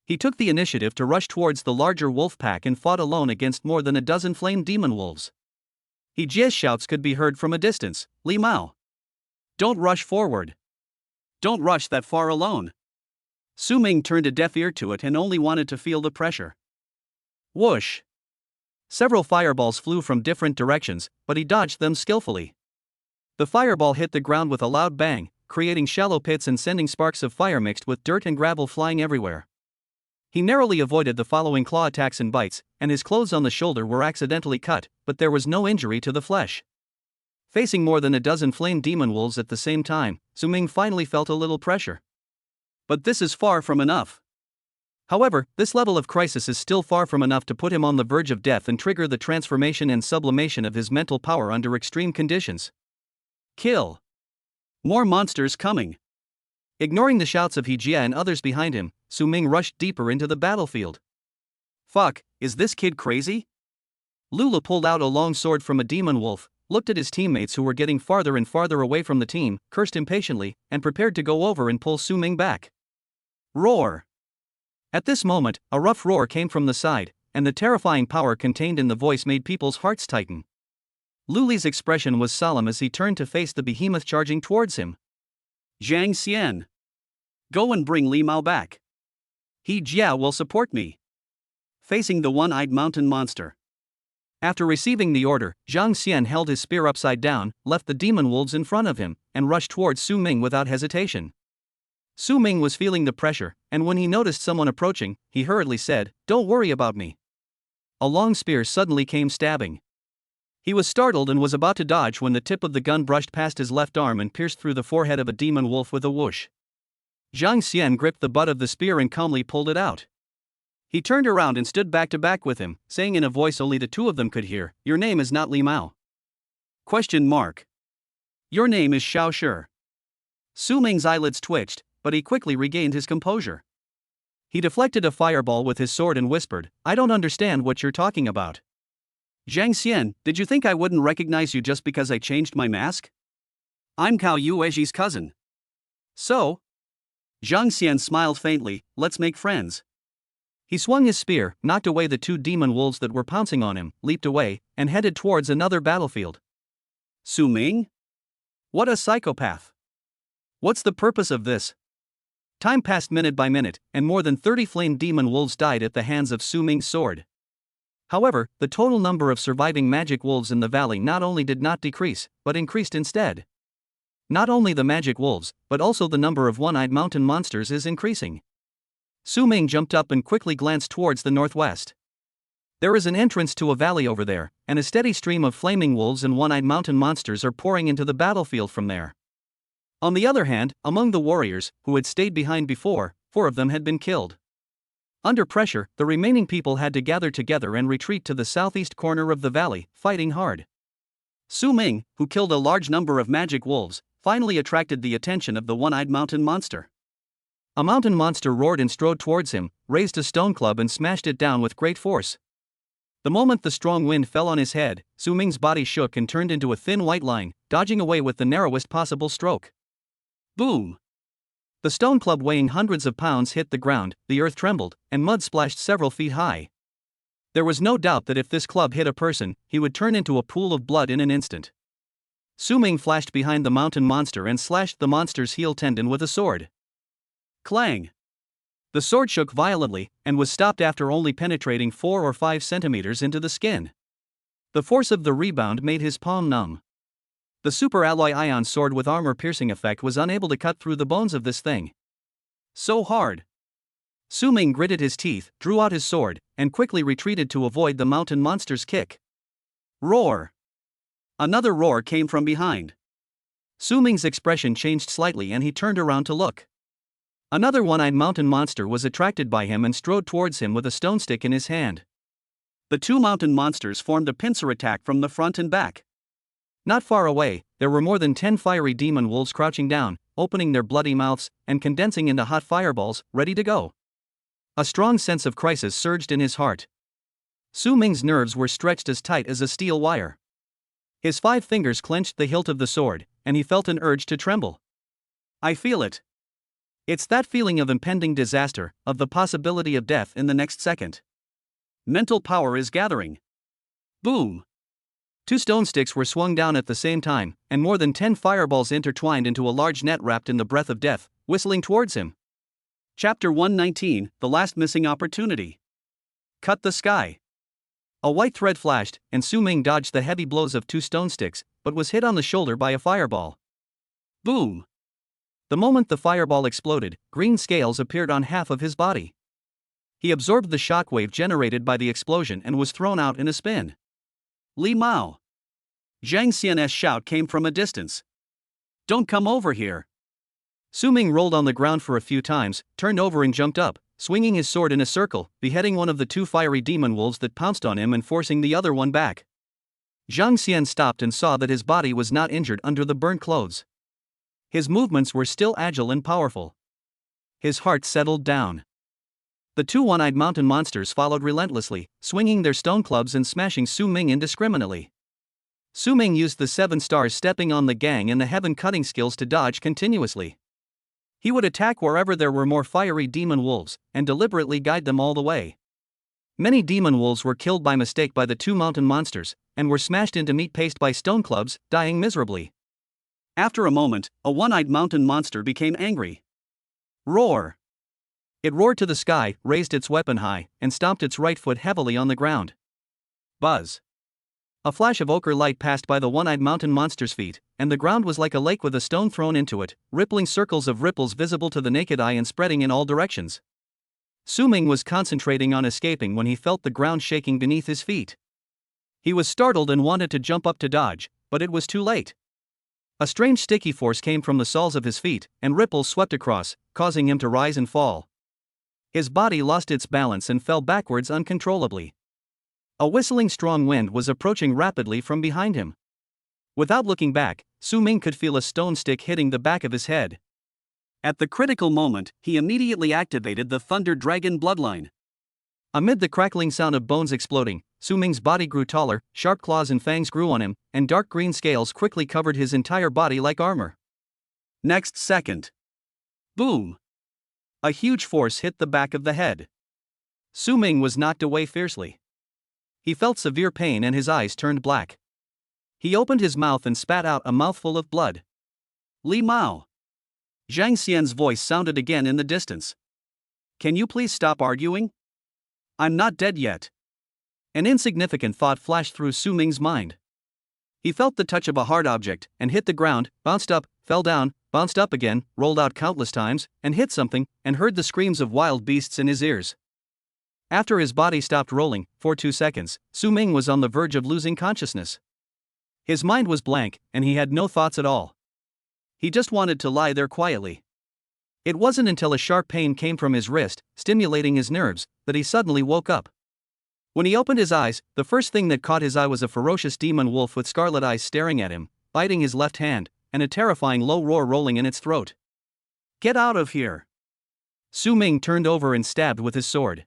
He took the initiative to rush towards the larger wolf pack and fought alone against more than a dozen flame demon wolves. Hijia's shouts could be heard from a distance, Li Mao. Don't rush forward. Don't rush that far alone. Su Ming turned a deaf ear to it and only wanted to feel the pressure. Whoosh! Several fireballs flew from different directions, but he dodged them skillfully. The fireball hit the ground with a loud bang, creating shallow pits and sending sparks of fire mixed with dirt and gravel flying everywhere. He narrowly avoided the following claw attacks and bites, and his clothes on the shoulder were accidentally cut, but there was no injury to the flesh. Facing more than a dozen flame demon wolves at the same time, Su Ming finally felt a little pressure. But this is far from enough. However, this level of crisis is still far from enough to put him on the verge of death and trigger the transformation and sublimation of his mental power under extreme conditions. Kill! More monsters coming! Ignoring the shouts of Hijia and others behind him, Su Ming rushed deeper into the battlefield. Fuck, is this kid crazy? Lulu pulled out a long sword from a demon wolf, looked at his teammates who were getting farther and farther away from the team, cursed impatiently, and prepared to go over and pull Su Ming back. Roar! At this moment, a rough roar came from the side, and the terrifying power contained in the voice made people's hearts tighten. Luli's expression was solemn as he turned to face the behemoth charging towards him. Zhang Xian. Go and bring Li Mao back. He Jia will support me. Facing the one-eyed mountain monster. After receiving the order, Zhang Xian held his spear upside down, left the demon wolves in front of him, and rushed towards Su Ming without hesitation. Su Ming was feeling the pressure, and when he noticed someone approaching, he hurriedly said, "Don't worry about me." A long spear suddenly came stabbing. He was startled and was about to dodge when the tip of the gun brushed past his left arm and pierced through the forehead of a demon wolf with a whoosh. Zhang Xian gripped the butt of the spear and calmly pulled it out. He turned around and stood back to back with him, saying in a voice only the 2 of them could hear, "Your name is not Li Mao?" Your name is Xiao Shi. Su Ming's eyelids twitched, but he quickly regained his composure. He deflected a fireball with his sword and whispered, "I don't understand what you're talking about. Zhang Xian, did you think I wouldn't recognize you just because I changed my mask? I'm Cao Yueji's cousin." So? Zhang Xian smiled faintly, "Let's make friends." He swung his spear, knocked away the 2 demon wolves that were pouncing on him, leaped away, and headed towards another battlefield. Su Ming? What a psychopath. What's the purpose of this? Time passed minute by minute, and more than 30 flame demon wolves died at the hands of Su Ming's sword. However, the total number of surviving magic wolves in the valley not only did not decrease, but increased instead. Not only the magic wolves, but also the number of one-eyed mountain monsters is increasing. Su Ming jumped up and quickly glanced towards the northwest. There is an entrance to a valley over there, and a steady stream of flaming wolves and one-eyed mountain monsters are pouring into the battlefield from there. On the other hand, among the warriors, who had stayed behind before, 4 of them had been killed. Under pressure, the remaining people had to gather together and retreat to the southeast corner of the valley, fighting hard. Su Ming, who killed a large number of magic wolves, finally attracted the attention of the one-eyed mountain monster. A mountain monster roared and strode towards him, raised a stone club and smashed it down with great force. The moment the strong wind fell on his head, Su Ming's body shook and turned into a thin white line, dodging away with the narrowest possible stroke. Boom! The stone club weighing hundreds of pounds hit the ground, the earth trembled, and mud splashed several feet high. There was no doubt that if this club hit a person, he would turn into a pool of blood in an instant. Su Ming flashed behind the mountain monster and slashed the monster's heel tendon with a sword. Clang! The sword shook violently, and was stopped after only penetrating 4 or 5 centimeters into the skin. The force of the rebound made his palm numb. The super alloy ion sword with armor-piercing effect was unable to cut through the bones of this thing. So hard! Su Ming gritted his teeth, drew out his sword, and quickly retreated to avoid the mountain monster's kick. Roar! Another roar came from behind. Su Ming's expression changed slightly and he turned around to look. Another one-eyed mountain monster was attracted by him and strode towards him with a stone stick in his hand. The 2 mountain monsters formed a pincer attack from the front and back. Not far away, there were more than 10 fiery demon wolves crouching down, opening their bloody mouths, and condensing into hot fireballs, ready to go. A strong sense of crisis surged in his heart. Su Ming's nerves were stretched as tight as a steel wire. His 5 fingers clenched the hilt of the sword, and he felt an urge to tremble. I feel it. It's that feeling of impending disaster, of the possibility of death in the next second. Mental power is gathering. Boom! 2 stone sticks were swung down at the same time, and more than 10 fireballs intertwined into a large net wrapped in the breath of death, whistling towards him. Chapter 119, The Last Missing Opportunity. Cut the sky. A white thread flashed, and Su Ming dodged the heavy blows of 2 stone sticks, but was hit on the shoulder by a fireball. Boom! The moment the fireball exploded, green scales appeared on half of his body. He absorbed the shockwave generated by the explosion and was thrown out in a spin. Li Mao! Zhang Xian's shout came from a distance. Don't come over here! Su Ming rolled on the ground for a few times, turned over and jumped up, swinging his sword in a circle, beheading one of the 2 fiery demon wolves that pounced on him and forcing the other one back. Zhang Xian stopped and saw that his body was not injured under the burnt clothes. His movements were still agile and powerful. His heart settled down. The 2 one-eyed mountain monsters followed relentlessly, swinging their stone clubs and smashing Su Ming indiscriminately. Su Ming used the 7 stars stepping on the gang and the heaven cutting skills to dodge continuously. He would attack wherever there were more fiery demon wolves, and deliberately guide them all the way. Many demon wolves were killed by mistake by the 2 mountain monsters, and were smashed into meat paste by stone clubs, dying miserably. After a moment, a one-eyed mountain monster became angry. Roar! It roared to the sky, raised its weapon high, and stomped its right foot heavily on the ground. Buzz! A flash of ochre light passed by the one-eyed mountain monster's feet, and the ground was like a lake with a stone thrown into it, rippling circles of ripples visible to the naked eye and spreading in all directions. Su Ming was concentrating on escaping when he felt the ground shaking beneath his feet. He was startled and wanted to jump up to dodge, but it was too late. A strange sticky force came from the soles of his feet, and ripples swept across, causing him to rise and fall. His body lost its balance and fell backwards uncontrollably. A whistling strong wind was approaching rapidly from behind him. Without looking back, Su Ming could feel a stone stick hitting the back of his head. At the critical moment, he immediately activated the Thunder Dragon bloodline. Amid the crackling sound of bones exploding, Su Ming's body grew taller, sharp claws and fangs grew on him, and dark green scales quickly covered his entire body like armor. Next second. Boom! A huge force hit the back of the head. Su Ming was knocked away fiercely. He felt severe pain and his eyes turned black. He opened his mouth and spat out a mouthful of blood. Li Mao! Zhang Xian's voice sounded again in the distance. Can you please stop arguing? I'm not dead yet. An insignificant thought flashed through Su Ming's mind. He felt the touch of a hard object, and hit the ground, bounced up, fell down, bounced up again, rolled out countless times, and hit something, and heard the screams of wild beasts in his ears. After his body stopped rolling, for 2 seconds, Su Ming was on the verge of losing consciousness. His mind was blank, and he had no thoughts at all. He just wanted to lie there quietly. It wasn't until a sharp pain came from his wrist, stimulating his nerves, that he suddenly woke up. When he opened his eyes, the first thing that caught his eye was a ferocious demon wolf with scarlet eyes staring at him, biting his left hand, and a terrifying low roar rolling in its throat. Get out of here! Su Ming turned over and stabbed with his sword.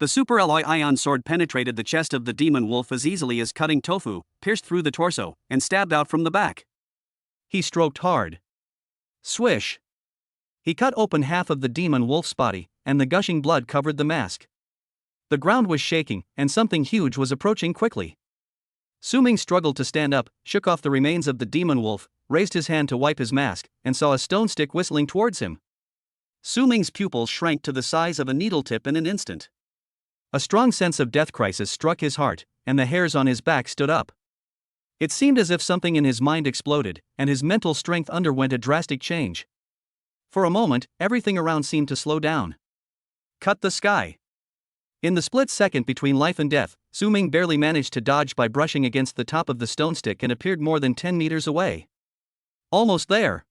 The super alloy ion sword penetrated the chest of the demon wolf as easily as cutting tofu, pierced through the torso, and stabbed out from the back. He stroked hard. Swish! He cut open half of the demon wolf's body, and the gushing blood covered the mask. The ground was shaking, and something huge was approaching quickly. Su Ming struggled to stand up, shook off the remains of the demon wolf, raised his hand to wipe his mask, and saw a stone stick whistling towards him. Su Ming's pupils shrank to the size of a needle tip in an instant. A strong sense of death crisis struck his heart, and the hairs on his back stood up. It seemed as if something in his mind exploded, and his mental strength underwent a drastic change. For a moment, everything around seemed to slow down. Cut the sky! In the split second between life and death, Su Ming barely managed to dodge by brushing against the top of the stone stick and appeared more than 10 meters away. Almost there!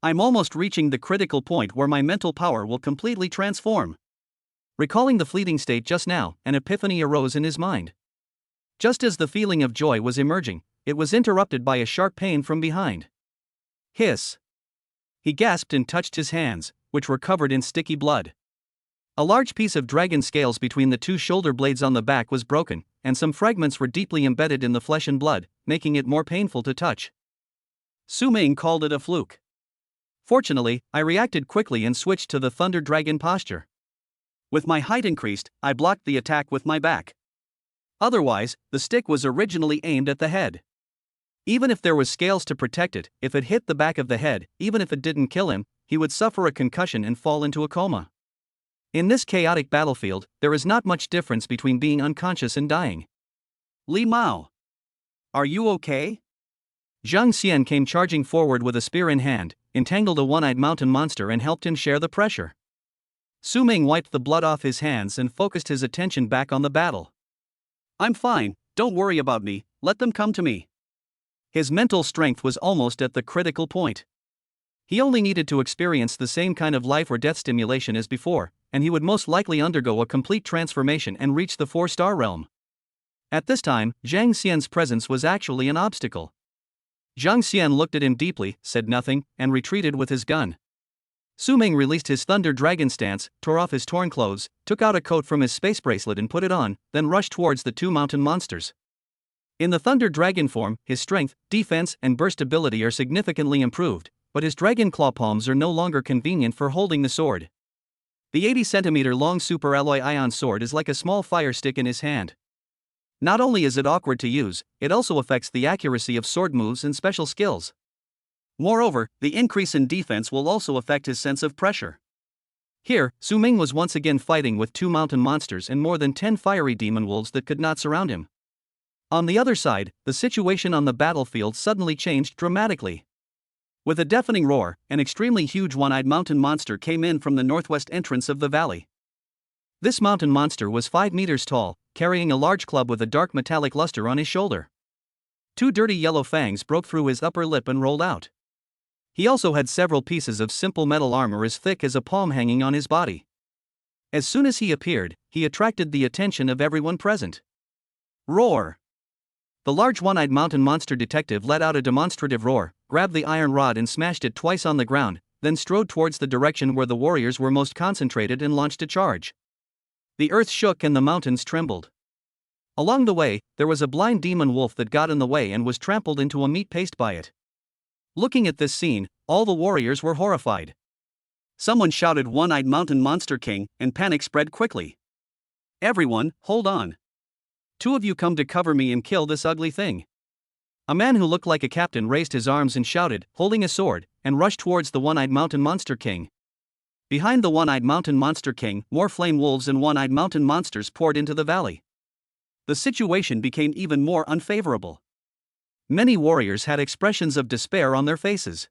I'm almost reaching the critical point where my mental power will completely transform. Recalling the fleeting state just now, an epiphany arose in his mind. Just as the feeling of joy was emerging, it was interrupted by a sharp pain from behind. Hiss! He gasped and touched his hands, which were covered in sticky blood. A large piece of dragon scales between the two shoulder blades on the back was broken, and some fragments were deeply embedded in the flesh and blood, making it more painful to touch. Su Ming called it a fluke. Fortunately, I reacted quickly and switched to the thunder dragon posture. With my height increased, I blocked the attack with my back. Otherwise, the stick was originally aimed at the head. Even if there was scales to protect it, if it hit the back of the head, even if it didn't kill him, he would suffer a concussion and fall into a coma. In this chaotic battlefield, there is not much difference between being unconscious and dying. Li Mao! Are you okay? Xiang came charging forward with a spear in hand, entangled a one-eyed mountain monster and helped him share the pressure. Su Ming wiped the blood off his hands and focused his attention back on the battle. I'm fine, don't worry about me, let them come to me. His mental strength was almost at the critical point. He only needed to experience the same kind of life or death stimulation as before, and he would most likely undergo a complete transformation and reach the 4-star realm. At this time, Zhang Xian's presence was actually an obstacle. Zhang Xian looked at him deeply, said nothing, and retreated with his gun. Su Ming released his thunder dragon stance, tore off his torn clothes, took out a coat from his space bracelet and put it on, then rushed towards the two mountain monsters. In the thunder dragon form, his strength, defense, and burst ability are significantly improved, but his dragon claw palms are no longer convenient for holding the sword. The 80-centimeter long super alloy ion sword is like a small fire stick in his hand. Not only is it awkward to use, it also affects the accuracy of sword moves and special skills. Moreover, the increase in defense will also affect his sense of pressure. Here, Su Ming was once again fighting with two mountain monsters and more than 10 fiery demon wolves that could not surround him. On the other side, the situation on the battlefield suddenly changed dramatically. With a deafening roar, an extremely huge one-eyed mountain monster came in from the northwest entrance of the valley. This mountain monster was 5 meters tall, carrying a large club with a dark metallic luster on his shoulder. Two dirty yellow fangs broke through his upper lip and rolled out. He also had several pieces of simple metal armor as thick as a palm hanging on his body. As soon as he appeared, he attracted the attention of everyone present. Roar! The large one-eyed mountain monster detective let out a demonstrative roar, grabbed the iron rod and smashed it twice on the ground, then strode towards the direction where the warriors were most concentrated and launched a charge. The earth shook and the mountains trembled. Along the way, there was a blind demon wolf that got in the way and was trampled into a meat paste by it. Looking at this scene, all the warriors were horrified. Someone shouted "One-eyed mountain monster king," and panic spread quickly. Everyone, hold on. 2 of you come to cover me and kill this ugly thing. A man who looked like a captain raised his arms and shouted, holding a sword, and rushed towards the one-eyed mountain monster king. Behind the one-eyed mountain monster king, more flame wolves and one-eyed mountain monsters poured into the valley. The situation became even more unfavorable. Many warriors had expressions of despair on their faces.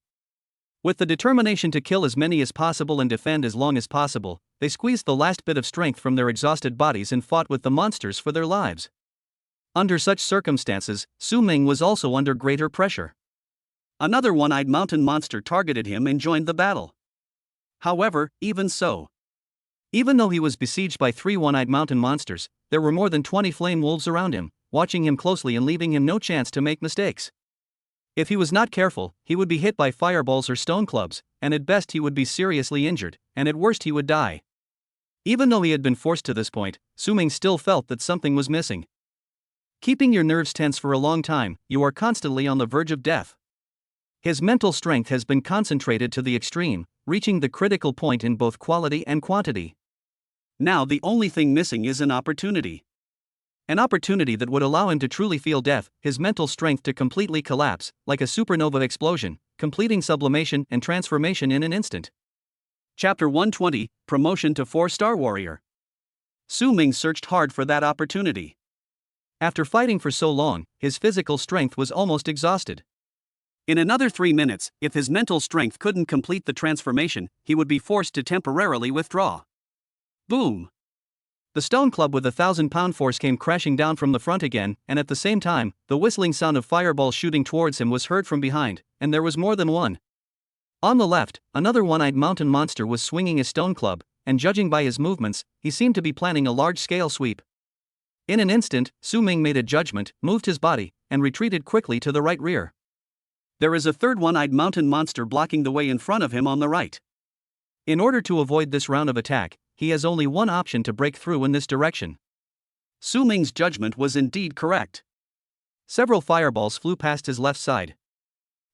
With the determination to kill as many as possible and defend as long as possible, they squeezed the last bit of strength from their exhausted bodies and fought with the monsters for their lives. Under such circumstances, Su Ming was also under greater pressure. Another one-eyed mountain monster targeted him and joined the battle. However, even though he was besieged by 3 one-eyed mountain monsters, there were more than 20 flame wolves around him, watching him closely and leaving him no chance to make mistakes. If he was not careful, he would be hit by fireballs or stone clubs, and at best he would be seriously injured, and at worst he would die. Even though he had been forced to this point, Su Ming still felt that something was missing. Keeping your nerves tense for a long time, you are constantly on the verge of death. His mental strength has been concentrated to the extreme, reaching the critical point in both quality and quantity. Now the only thing missing is an opportunity. An opportunity that would allow him to truly feel death, his mental strength to completely collapse, like a supernova explosion, completing sublimation and transformation in an instant. Chapter 120, Promotion to 4-Star Warrior. Su Ming searched hard for that opportunity. After fighting for so long, his physical strength was almost exhausted. In another 3 minutes, if his mental strength couldn't complete the transformation, he would be forced to temporarily withdraw. Boom! The stone club with a 1,000-pound force came crashing down from the front again, and at the same time, the whistling sound of fireballs shooting towards him was heard from behind, and there was more than one. On the left, another one-eyed mountain monster was swinging a stone club, and judging by his movements, he seemed to be planning a large-scale sweep. In an instant, Su Ming made a judgment, moved his body, and retreated quickly to the right rear. There is a third one-eyed mountain monster blocking the way in front of him on the right. In order to avoid this round of attack, he has only one option to break through in this direction. Su Ming's judgment was indeed correct. Several fireballs flew past his left side.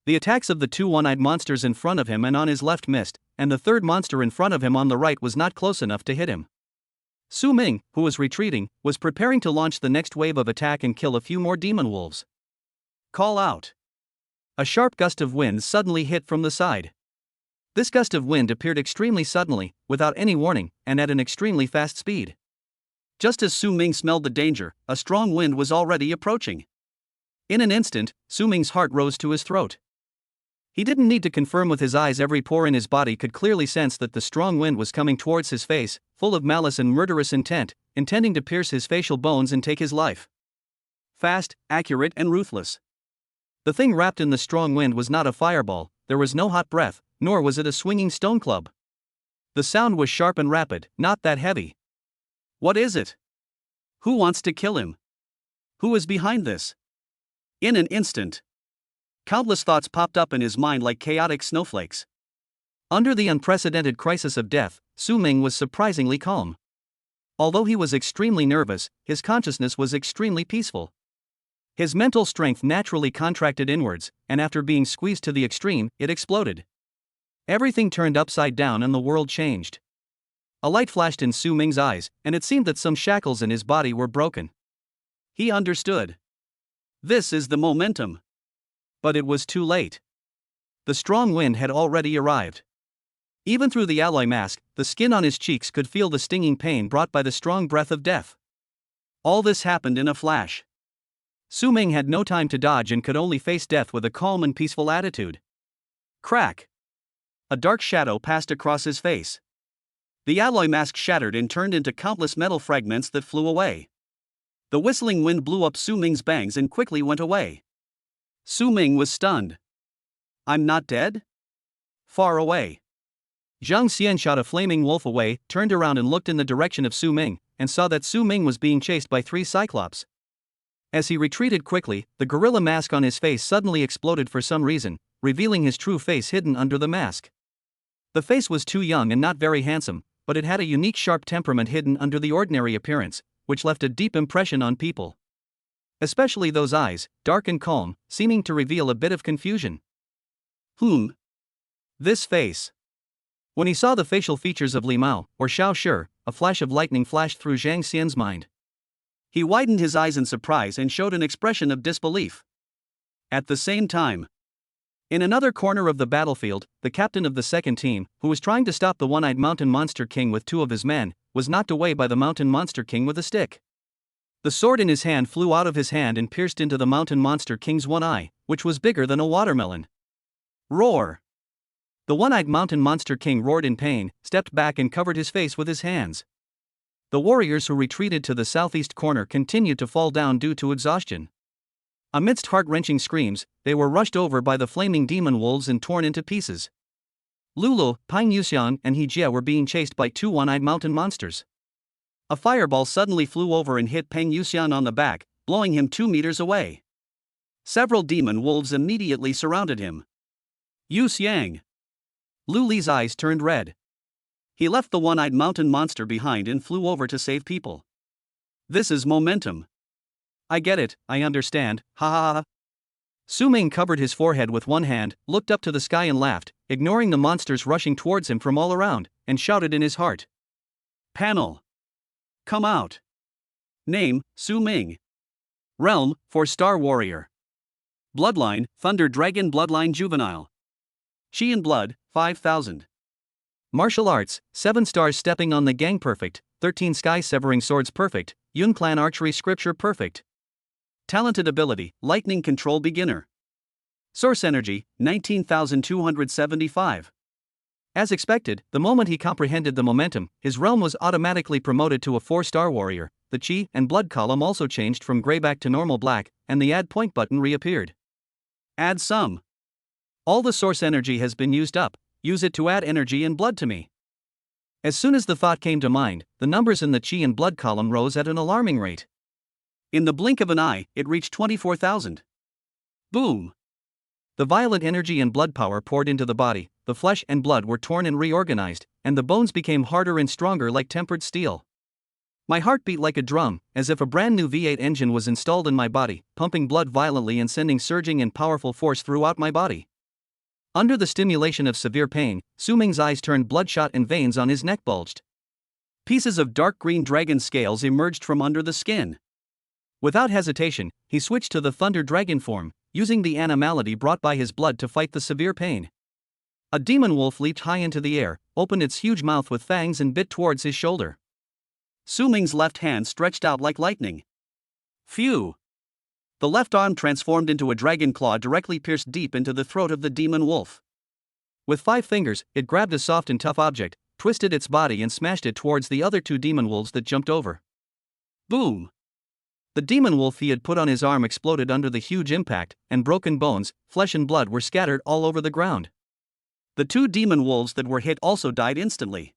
The attacks of the 2 one-eyed monsters in front of him and on his left missed, and the third monster in front of him on the right was not close enough to hit him. Su Ming, who was retreating, was preparing to launch the next wave of attack and kill a few more demon wolves. Call out! A sharp gust of wind suddenly hit from the side. This gust of wind appeared extremely suddenly, without any warning, and at an extremely fast speed. Just as Su Ming smelled the danger, a strong wind was already approaching. In an instant, Su Ming's heart rose to his throat. He didn't need to confirm with his eyes, every pore in his body could clearly sense that the strong wind was coming towards his face, full of malice and murderous intent, intending to pierce his facial bones and take his life. Fast, accurate and ruthless. The thing wrapped in the strong wind was not a fireball, there was no hot breath, nor was it a swinging stone club. The sound was sharp and rapid, not that heavy. What is it? Who wants to kill him? Who is behind this? In an instant, countless thoughts popped up in his mind like chaotic snowflakes. Under the unprecedented crisis of death, Su Ming was surprisingly calm. Although he was extremely nervous, his consciousness was extremely peaceful. His mental strength naturally contracted inwards, and after being squeezed to the extreme, it exploded. Everything turned upside down and the world changed. A light flashed in Su Ming's eyes, and it seemed that some shackles in his body were broken. He understood. This is the momentum. But it was too late. The strong wind had already arrived. Even through the alloy mask, the skin on his cheeks could feel the stinging pain brought by the strong breath of death. All this happened in a flash. Su Ming had no time to dodge and could only face death with a calm and peaceful attitude. Crack! A dark shadow passed across his face. The alloy mask shattered and turned into countless metal fragments that flew away. The whistling wind blew up Su Ming's bangs and quickly went away. Su Ming was stunned. I'm not dead? Far away. Xiang shot a flaming wolf away, turned around and looked in the direction of Su Ming, and saw that Su Ming was being chased by 3 cyclops. As he retreated quickly, the gorilla mask on his face suddenly exploded for some reason, revealing his true face hidden under the mask. The face was too young and not very handsome, but it had a unique sharp temperament hidden under the ordinary appearance, which left a deep impression on people. Especially those eyes, dark and calm, seeming to reveal a bit of confusion. This face. When he saw the facial features of Li Mao, or Xiao Shi, a flash of lightning flashed through Zhang Xian's mind. He widened his eyes in surprise and showed an expression of disbelief. At the same time, in another corner of the battlefield, the captain of the second team, who was trying to stop the one-eyed mountain monster king with 2 of his men, was knocked away by the mountain monster king with a stick. The sword in his hand flew out of his hand and pierced into the mountain monster king's one eye, which was bigger than a watermelon. Roar! The one-eyed mountain monster king roared in pain, stepped back and covered his face with his hands. The warriors who retreated to the southeast corner continued to fall down due to exhaustion. Amidst heart-wrenching screams, they were rushed over by the flaming demon wolves and torn into pieces. Lulu, Pine Xiang, and Hejia were being chased by two one-eyed mountain monsters. A fireball suddenly flew over and hit Peng Yuxian on the back, blowing him 2 meters away. Several demon wolves immediately surrounded him. Yu Xiang. Lu Li's eyes turned red. He left the one-eyed mountain monster behind and flew over to save people. This is momentum. I get it, I understand, ha ha ha. Su Ming covered his forehead with one hand, looked up to the sky and laughed, ignoring the monsters rushing towards him from all around, and shouted in his heart. Panel. Come out. Name, Su Ming. Realm, 4-star warrior. Bloodline, Thunder Dragon Bloodline Juvenile. Chi and Blood, 5000. Martial Arts, 7 stars Stepping on the Gang Perfect, 13 Sky Severing Swords Perfect, Yun Clan Archery Scripture Perfect. Talented Ability, Lightning Control Beginner. Source Energy, 19,275. As expected, the moment he comprehended the momentum, his realm was automatically promoted to a 4-star warrior. The Chi and Blood column also changed from grayback to normal black, and the Add Point button reappeared. Add some. All the source energy has been used up, use it to add energy and blood to me. As soon as the thought came to mind, the numbers in the Chi and Blood column rose at an alarming rate. In the blink of an eye, it reached 24,000. Boom! The violent energy and blood power poured into the body, the flesh and blood were torn and reorganized, and the bones became harder and stronger like tempered steel. My heart beat like a drum, as if a brand new V8 engine was installed in my body, pumping blood violently and sending surging and powerful force throughout my body. Under the stimulation of severe pain, Su Ming's eyes turned bloodshot and veins on his neck bulged. Pieces of dark green dragon scales emerged from under the skin. Without hesitation, he switched to the Thunder Dragon form, using the animality brought by his blood to fight the severe pain. A demon wolf leaped high into the air, opened its huge mouth with fangs and bit towards his shoulder. Su Ming's left hand stretched out like lightning. Phew! The left arm transformed into a dragon claw directly pierced deep into the throat of the demon wolf. With 5 fingers, it grabbed a soft and tough object, twisted its body and smashed it towards the other 2 demon wolves that jumped over. Boom! The demon wolf he had put on his arm exploded under the huge impact, and broken bones, flesh and blood were scattered all over the ground. The 2 demon wolves that were hit also died instantly.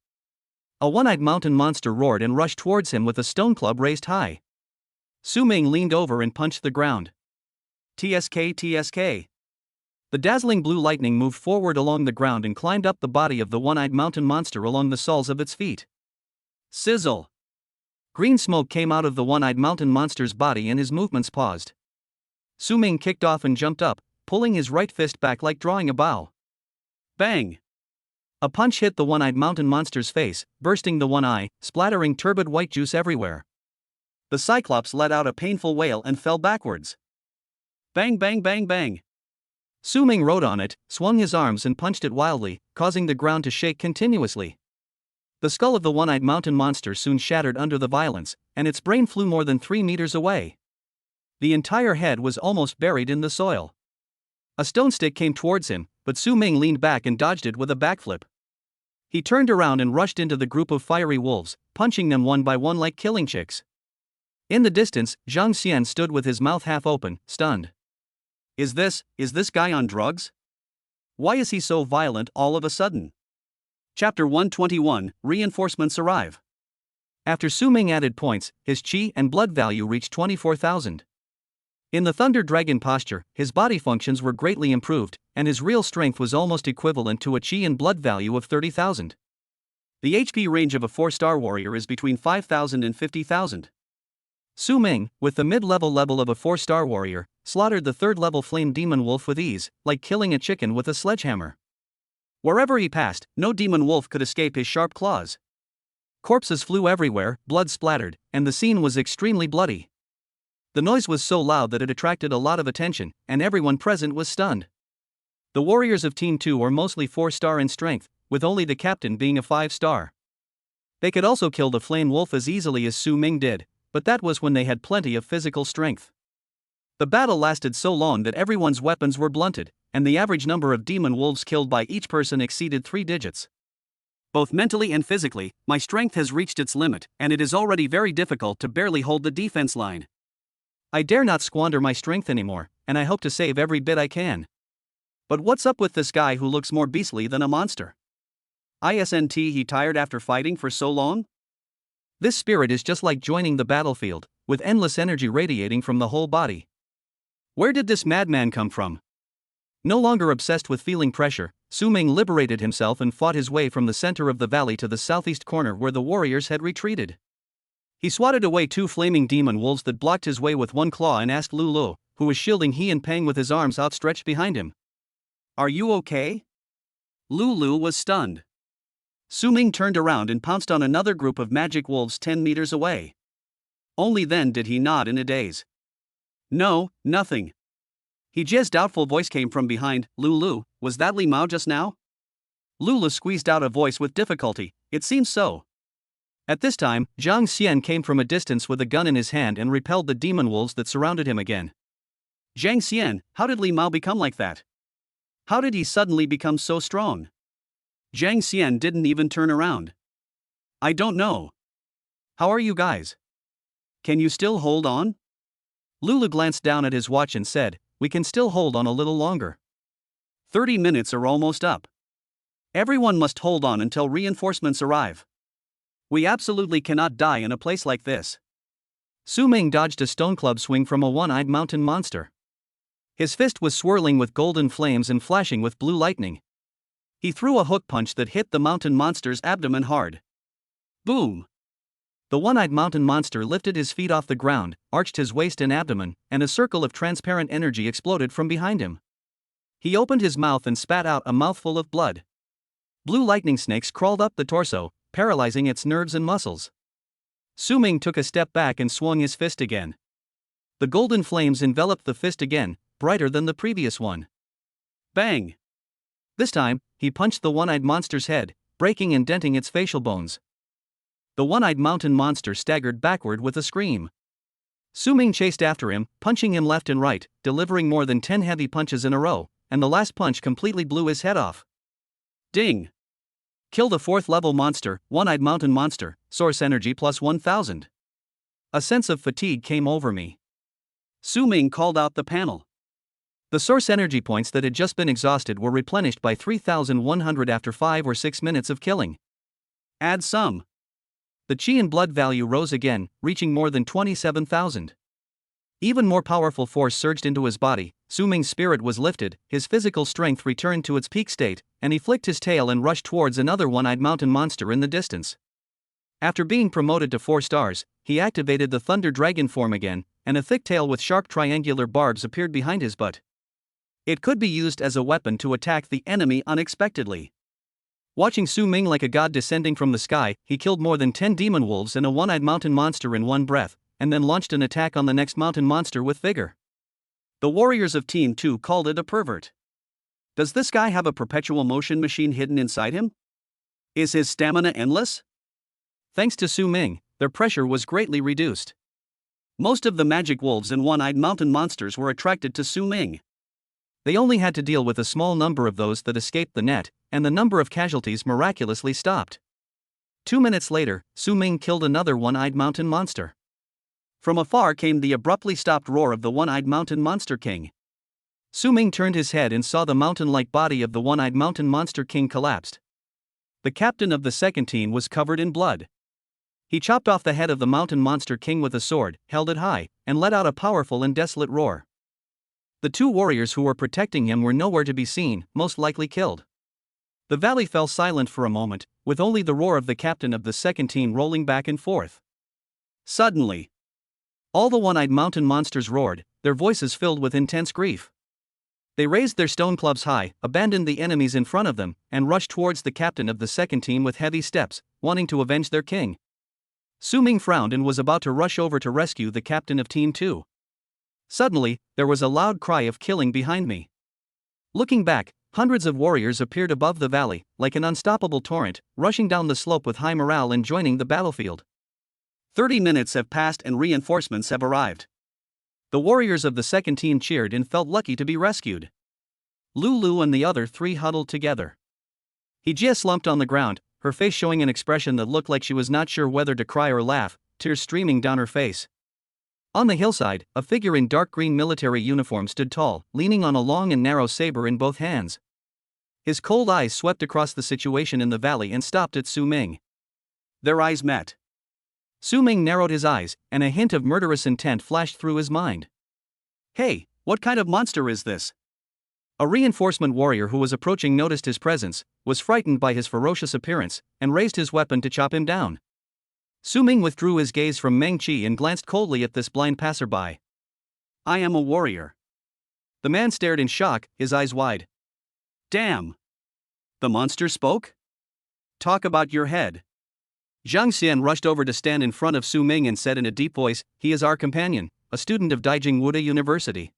A one-eyed mountain monster roared and rushed towards him with a stone club raised high. Su Ming leaned over and punched the ground. TSK TSK. The dazzling blue lightning moved forward along the ground and climbed up the body of the one-eyed mountain monster along the soles of its feet. Sizzle. Green smoke came out of the one-eyed mountain monster's body and his movements paused. Su Ming kicked off and jumped up, pulling his right fist back like drawing a bow. Bang! A punch hit the one-eyed mountain monster's face, bursting the one eye, splattering turbid white juice everywhere. The Cyclops let out a painful wail and fell backwards. Bang bang bang bang! Su Ming rode on it, swung his arms and punched it wildly, causing the ground to shake continuously. The skull of the one-eyed mountain monster soon shattered under the violence, and its brain flew more than 3 meters away. The entire head was almost buried in the soil. A stone stick came towards him, but Su Ming leaned back and dodged it with a backflip. He turned around and rushed into the group of fiery wolves, punching them one by one like killing chicks. In the distance, Zhang Xian stood with his mouth half open, stunned. Is this guy on drugs? Why is he so violent all of a sudden? Chapter 121, Reinforcements arrive. After Su Ming added points, his Qi and blood value reached 24,000. In the Thunder Dragon posture, his body functions were greatly improved, and his real strength was almost equivalent to a Qi and blood value of 30,000. The HP range of a 4-star warrior is between 5,000 and 50,000. Su Ming, with the mid-level level of a 4-star warrior, slaughtered the 3rd-level flame demon wolf with ease, like killing a chicken with a sledgehammer. Wherever he passed, no demon wolf could escape his sharp claws. Corpses flew everywhere, blood splattered, and the scene was extremely bloody. The noise was so loud that it attracted a lot of attention, and everyone present was stunned. The warriors of Team 2 were mostly 4-star in strength, with only the captain being a 5-star. They could also kill the flame wolf as easily as Su Ming did, but that was when they had plenty of physical strength. The battle lasted so long that everyone's weapons were blunted, and the average number of demon wolves killed by each person exceeded 3 digits. Both mentally and physically, my strength has reached its limit, and it is already very difficult to barely hold the defense line. I dare not squander my strength anymore, and I hope to save every bit I can. But what's up with this guy who looks more beastly than a monster? Isn't he tired after fighting for so long? This spirit is just like joining the battlefield, with endless energy radiating from the whole body. Where did this madman come from? No longer obsessed with feeling pressure, Xiang liberated himself and fought his way from the center of the valley to the southeast corner where the warriors had retreated. He swatted away 2 flaming demon wolves that blocked his way with one claw and asked Lulu, who was shielding he and Peng with his arms outstretched behind him. "Are you okay?" Lulu was stunned. Xiang turned around and pounced on another group of magic wolves 10 meters away. Only then did he nod in a daze. "No, nothing." His doubtful voice came from behind. "Lulu, was that Li Mao just now?" Lulu squeezed out a voice with difficulty. "It seems so." At this time, Xiang came from a distance with a gun in his hand and repelled the demon wolves that surrounded him again. "Xiang, how did Li Mao become like that? How did he suddenly become so strong?" Xiang didn't even turn around. "I don't know. How are you guys? Can you still hold on?" Lulu glanced down at his watch and said, "We can still hold on a little longer. 30 minutes are almost up. Everyone must hold on until reinforcements arrive. We absolutely cannot die in a place like this." Xiang dodged a stone club swing from a one-eyed mountain monster. His fist was swirling with golden flames and flashing with blue lightning. He threw a hook punch that hit the mountain monster's abdomen hard. Boom! The one-eyed mountain monster lifted his feet off the ground, arched his waist and abdomen, and a circle of transparent energy exploded from behind him. He opened his mouth and spat out a mouthful of blood. Blue lightning snakes crawled up the torso, paralyzing its nerves and muscles. Xiang took a step back and swung his fist again. The golden flames enveloped the fist again, brighter than the previous one. Bang! This time, he punched the one-eyed monster's head, breaking and denting its facial bones. The one-eyed mountain monster staggered backward with a scream. Xiang chased after him, punching him left and right, delivering more than 10 heavy punches in a row, and the last punch completely blew his head off. Ding! Kill the 4th level monster, one-eyed mountain monster, source energy plus 1000. A sense of fatigue came over me. Xiang called out the panel. The source energy points that had just been exhausted were replenished by 3,100 after 5 or 6 minutes of killing. Add some. The chi and blood value rose again, reaching more than 27,000. Even more powerful force surged into his body. Xiang's spirit was lifted, his physical strength returned to its peak state, and he flicked his tail and rushed towards another one-eyed mountain monster in the distance. After being promoted to 4 stars, he activated the Thunder Dragon form again, and a thick tail with sharp triangular barbs appeared behind his butt. It could be used as a weapon to attack the enemy unexpectedly. Watching Xiang like a god descending from the sky, he killed more than 10 demon wolves and a one-eyed mountain monster in one breath, and then launched an attack on the next mountain monster with vigor. The warriors of Team 2 called it a pervert. Does this guy have a perpetual motion machine hidden inside him? Is his stamina endless? Thanks to Xiang, their pressure was greatly reduced. Most of the magic wolves and one-eyed mountain monsters were attracted to Xiang. They only had to deal with a small number of those that escaped the net, and the number of casualties miraculously stopped. 2 minutes later, Xiang killed another one-eyed mountain monster. From afar came the abruptly stopped roar of the one-eyed mountain monster king. Xiang turned his head and saw the mountain-like body of the one-eyed mountain monster king collapsed. The captain of the second team was covered in blood. He chopped off the head of the mountain monster king with a sword, held it high, and let out a powerful and desolate roar. The 2 warriors who were protecting him were nowhere to be seen, most likely killed. The valley fell silent for a moment, with only the roar of the captain of the second team rolling back and forth. Suddenly, all the one-eyed mountain monsters roared, their voices filled with intense grief. They raised their stone clubs high, abandoned the enemies in front of them, and rushed towards the captain of the second team with heavy steps, wanting to avenge their king. Xiang frowned and was about to rush over to rescue the captain of Team 2. Suddenly, there was a loud cry of killing behind me. Looking back, hundreds of warriors appeared above the valley, like an unstoppable torrent, rushing down the slope with high morale and joining the battlefield. 30 minutes have passed and reinforcements have arrived. The warriors of the second team cheered and felt lucky to be rescued. Lulu and the other three huddled together. Hijie slumped on the ground, her face showing an expression that looked like she was not sure whether to cry or laugh, tears streaming down her face. On the hillside, a figure in dark green military uniform stood tall, leaning on a long and narrow saber in both hands. His cold eyes swept across the situation in the valley and stopped at Su Ming. Their eyes met. Su Ming narrowed his eyes, and a hint of murderous intent flashed through his mind. Hey, what kind of monster is this? A reinforcement warrior who was approaching noticed his presence, was frightened by his ferocious appearance, and raised his weapon to chop him down. Su Ming withdrew his gaze from Meng Qi and glanced coldly at this blind passerby. I am a warrior. The man stared in shock, his eyes wide. Damn! The monster spoke? Talk about your head. Xiang Xian rushed over to stand in front of Su Ming and said in a deep voice, "He is our companion, a student of Daijing Wuda University."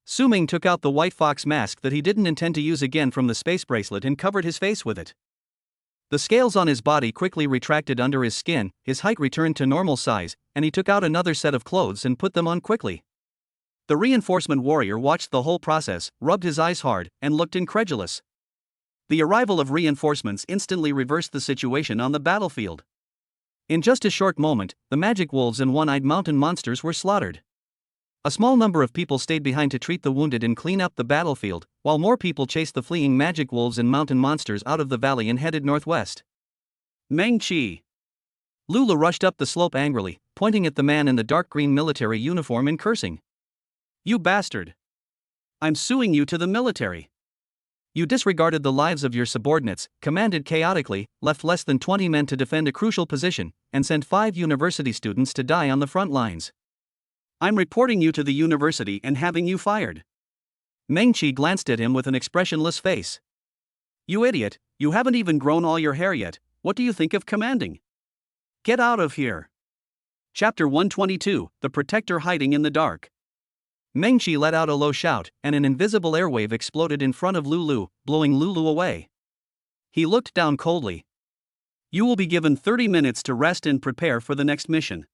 Su Ming took out the white fox mask that he didn't intend to use again from the space bracelet and covered his face with it. The scales on his body quickly retracted under his skin, his height returned to normal size, and he took out another set of clothes and put them on quickly. The reinforcement warrior watched the whole process, rubbed his eyes hard, and looked incredulous. The arrival of reinforcements instantly reversed the situation on the battlefield. In just a short moment, the magic wolves and one-eyed mountain monsters were slaughtered. A small number of people stayed behind to treat the wounded and clean up the battlefield, while more people chased the fleeing magic wolves and mountain monsters out of the valley and headed northwest. Meng Qi. Lulu rushed up the slope angrily, pointing at the man in the dark green military uniform and cursing. You bastard! I'm suing you to the military. You disregarded the lives of your subordinates, commanded chaotically, left less than 20 men to defend a crucial position, and sent 5 university students to die on the front lines. I'm reporting you to the university and having you fired. Meng Qi glanced at him with an expressionless face. You idiot, you haven't even grown all your hair yet, what do you think of commanding? Get out of here. Chapter 122, The Protector Hiding in the Dark. Meng Qi let out a low shout, and an invisible airwave exploded in front of Lulu, blowing Lulu away. He looked down coldly. You will be given 30 minutes to rest and prepare for the next mission.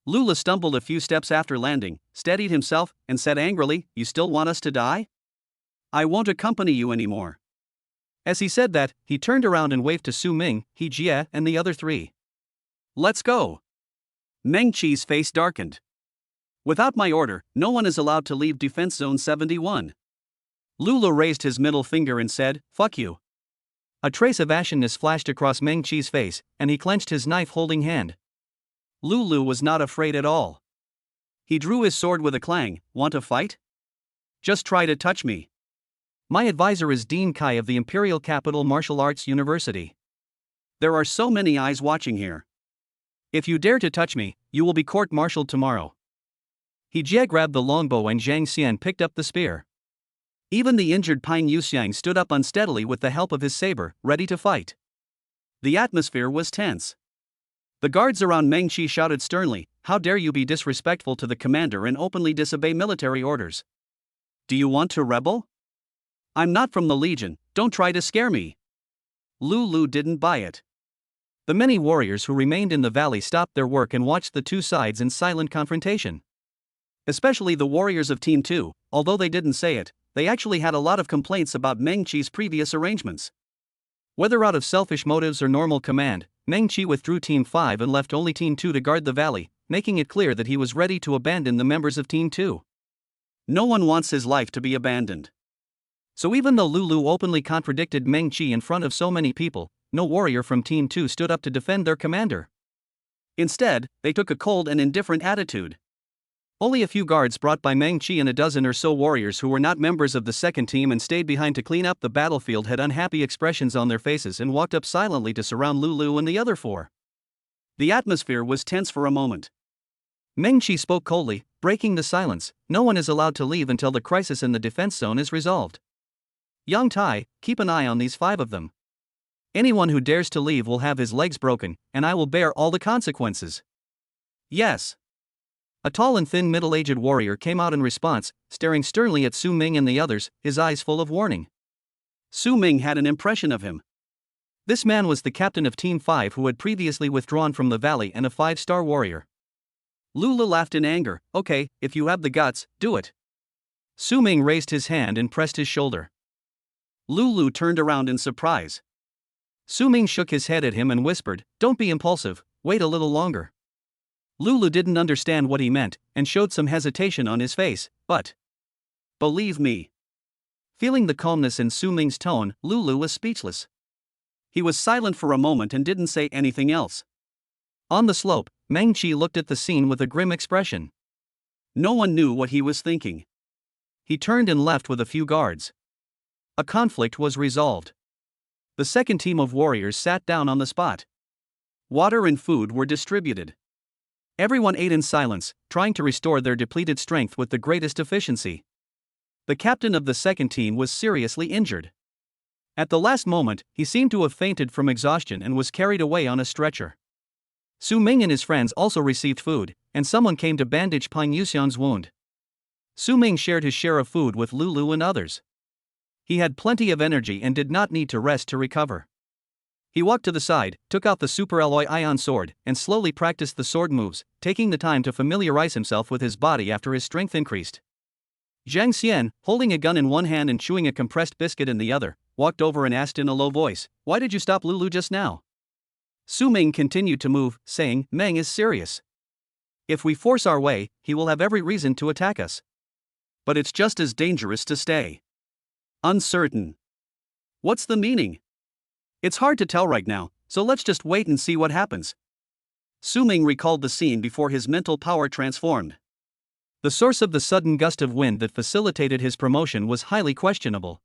Lulu stumbled a few steps after landing, steadied himself, and said angrily, You still want us to die? I won't accompany you anymore. As he said that, he turned around and waved to Su Ming, Hijie, and the other 3. Let's go. Meng Qi's face darkened. Without my order, no one is allowed to leave Defense Zone 71. Lulu raised his middle finger and said, Fuck you. A trace of ashenness flashed across Meng Qi's face, and he clenched his knife-holding hand. Lulu was not afraid at all. He drew his sword with a clang. Want to fight? Just try to touch me. My advisor is Dean Kai of the Imperial Capital Martial Arts University. There are so many eyes watching here. If you dare to touch me, you will be court-martialed tomorrow. Hijie grabbed the longbow and Xiang Xian picked up the spear. Even the injured Pine Yu Xiang stood up unsteadily with the help of his saber, ready to fight. The atmosphere was tense. The guards around Meng Qi shouted sternly, How dare you be disrespectful to the commander and openly disobey military orders? Do you want to rebel? I'm not from the Legion, don't try to scare me. Lulu didn't buy it. The many warriors who remained in the valley stopped their work and watched the two sides in silent confrontation. Especially the warriors of Team 2, although they didn't say it, they actually had a lot of complaints about Meng Qi's previous arrangements. Whether out of selfish motives or normal command, Meng Qi withdrew Team 5 and left only Team 2 to guard the valley, making it clear that he was ready to abandon the members of Team 2. No one wants his life to be abandoned. So even though Lulu openly contradicted Meng Qi in front of so many people, no warrior from Team 2 stood up to defend their commander. Instead, they took a cold and indifferent attitude. Only a few guards brought by Meng Qi and a dozen or so warriors who were not members of the second team and stayed behind to clean up the battlefield had unhappy expressions on their faces and walked up silently to surround Lulu and the other 4. The atmosphere was tense for a moment. Meng Qi spoke coldly, breaking the silence, No one is allowed to leave until the crisis in the defense zone is resolved. Yang Tai, keep an eye on these 5 of them. Anyone who dares to leave will have his legs broken, and I will bear all the consequences. Yes. A tall and thin middle-aged warrior came out in response, staring sternly at Su Ming and the others, his eyes full of warning. Su Ming had an impression of him. This man was the captain of Team 5 who had previously withdrawn from the valley and a 5-star warrior. Lulu laughed in anger. Okay, if you have the guts, do it. Su Ming raised his hand and pressed his shoulder. Lulu turned around in surprise. Su Ming shook his head at him and whispered, "Don't be impulsive, wait a little longer." Lulu didn't understand what he meant and showed some hesitation on his face, but believe me. Feeling the calmness in Su Ming's tone, Lulu was speechless. He was silent for a moment and didn't say anything else. On the slope, Meng Qi looked at the scene with a grim expression. No one knew what he was thinking. He turned and left with a few guards. A conflict was resolved. The second team of warriors sat down on the spot. Water and food were distributed. Everyone ate in silence, trying to restore their depleted strength with the greatest efficiency. The captain of the second team was seriously injured. At the last moment, he seemed to have fainted from exhaustion and was carried away on a stretcher. Su Ming and his friends also received food, and someone came to bandage Pang Yuxiang's wound. Su Ming shared his share of food with Lulu and others. He had plenty of energy and did not need to rest to recover. He walked to the side, took out the super alloy ion sword, and slowly practiced the sword moves, taking the time to familiarize himself with his body after his strength increased. Zhang Xian, holding a gun in one hand and chewing a compressed biscuit in the other, walked over and asked in a low voice, "Why did you stop Lulu just now?" Su Ming continued to move, saying, "Meng is serious. If we force our way, he will have every reason to attack us. But it's just as dangerous to stay uncertain. What's the meaning? It's hard to tell right now, so let's just wait and see what happens." Su Ming recalled the scene before his mental power transformed. The source of the sudden gust of wind that facilitated his promotion was highly questionable.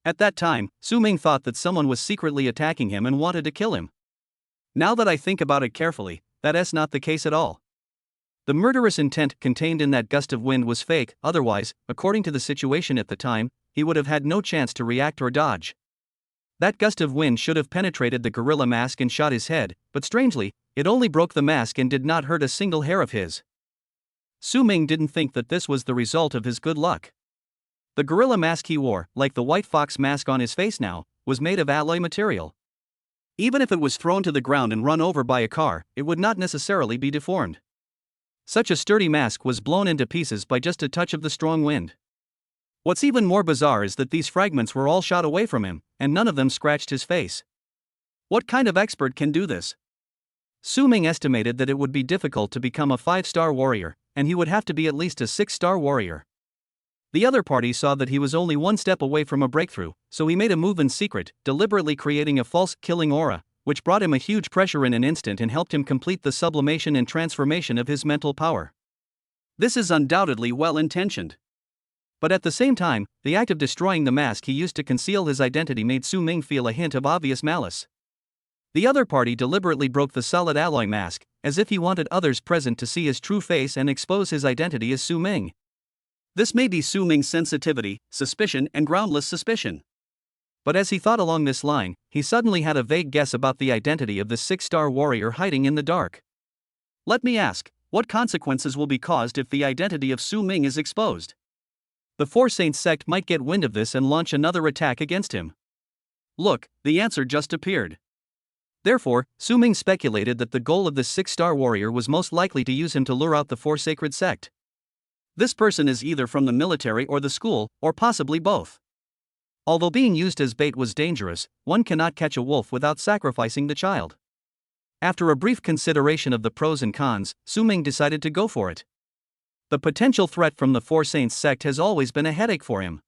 At that time, Su Ming thought that someone was secretly attacking him and wanted to kill him. Now that I think about it carefully, that's not the case at all. The murderous intent contained in that gust of wind was fake, otherwise, according to the situation at the time, he would have had no chance to react or dodge. That gust of wind should have penetrated the gorilla mask and shot his head, but strangely, it only broke the mask and did not hurt a single hair of his. Su Ming didn't think that this was the result of his good luck. The gorilla mask he wore, like the white fox mask on his face now, was made of alloy material. Even if it was thrown to the ground and run over by a car, it would not necessarily be deformed. Such a sturdy mask was blown into pieces by just a touch of the strong wind. What's even more bizarre is that these fragments were all shot away from him, and none of them scratched his face. What kind of expert can do this? Su Ming estimated that it would be difficult to become a 5-star warrior, and he would have to be at least a 6-star warrior. The other party saw that he was only one step away from a breakthrough, so he made a move in secret, deliberately creating a false killing aura, which brought him a huge pressure in an instant and helped him complete the sublimation and transformation of his mental power. This is undoubtedly well-intentioned. But at the same time, the act of destroying the mask he used to conceal his identity made Su Ming feel a hint of obvious malice. The other party deliberately broke the solid alloy mask, as if he wanted others present to see his true face and expose his identity as Su Ming. This may be Su Ming's sensitivity, suspicion, and groundless suspicion. But as he thought along this line, he suddenly had a vague guess about the identity of the 6-star warrior hiding in the dark. Let me ask, what consequences will be caused if the identity of Su Ming is exposed? The Four Saints sect might get wind of this and launch another attack against him. Look, the answer just appeared. Therefore, Su Ming speculated that the goal of this 6-star warrior was most likely to use him to lure out the Four Sacred Sect. This person is either from the military or the school, or possibly both. Although being used as bait was dangerous, one cannot catch a wolf without sacrificing the child. After a brief consideration of the pros and cons, Su Ming decided to go for it. The potential threat from the Four Saints sect has always been a headache for him.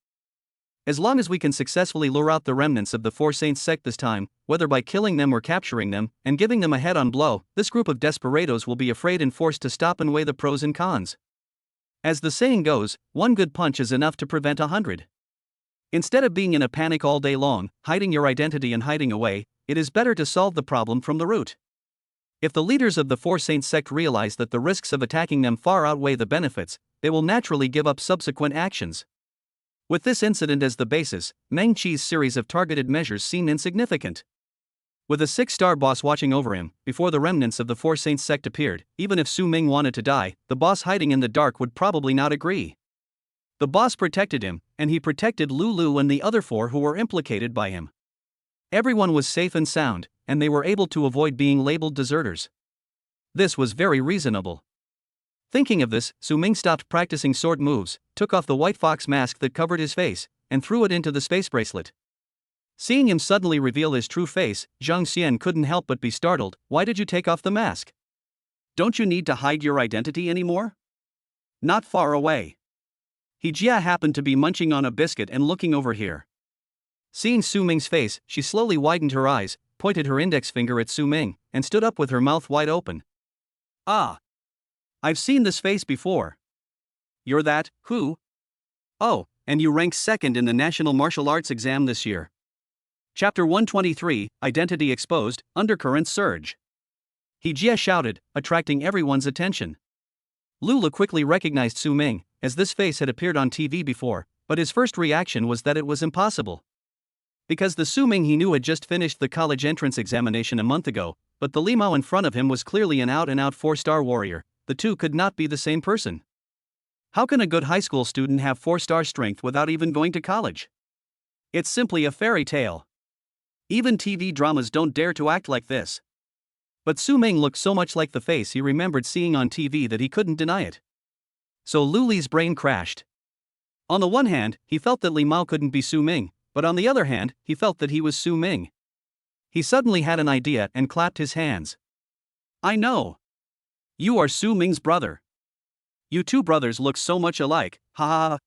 As long as we can successfully lure out the remnants of the Four Saints sect this time, whether by killing them or capturing them, and giving them a head-on blow, this group of desperados will be afraid and forced to stop and weigh the pros and cons. As the saying goes, one good punch is enough to prevent 100. Instead of being in a panic all day long, hiding your identity and hiding away, it is better to solve the problem from the root. If the leaders of the Four Saints sect realize that the risks of attacking them far outweigh the benefits, they will naturally give up subsequent actions. With this incident as the basis, Meng Qi's series of targeted measures seem insignificant. With a 6-star boss watching over him, before the remnants of the Four Saints sect appeared, even if Su Ming wanted to die, the boss hiding in the dark would probably not agree. The boss protected him, and he protected Lulu and the other 4 who were implicated by him. Everyone was safe and sound, and they were able to avoid being labeled deserters. This was very reasonable. Thinking of this, Su Ming stopped practicing sword moves, took off the white fox mask that covered his face, and threw it into the space bracelet. Seeing him suddenly reveal his true face, Xiang couldn't help but be startled. Why did you take off the mask? Don't you need to hide your identity anymore? Not far away. Jia happened to be munching on a biscuit and looking over here. Seeing Su Ming's face, she slowly widened her eyes, pointed her index finger at Su Ming, and stood up with her mouth wide open. Ah! I've seen this face before. You're that, who? Oh, and you ranked second in the National Martial Arts exam this year. Chapter 123, Identity Exposed, Undercurrent Surge. Jia shouted, attracting everyone's attention. Lulu quickly recognized Su Ming, as this face had appeared on TV before, but his first reaction was that it was impossible. Because the Su Ming he knew had just finished the college entrance examination a month ago, but the Limao in front of him was clearly an out-and-out 4-star warrior. The two could not be the same person. How can a good high school student have 4-star strength without even going to college? It's simply a fairy tale. Even TV dramas don't dare to act like this. But Su Ming looked so much like the face he remembered seeing on TV that he couldn't deny it. So Luli's brain crashed. On the one hand, he felt that Li Mao couldn't be Su Ming, but on the other hand, he felt that he was Su Ming. He suddenly had an idea and clapped his hands. I know. You are Su Ming's brother. You two brothers look so much alike, ha ha ha.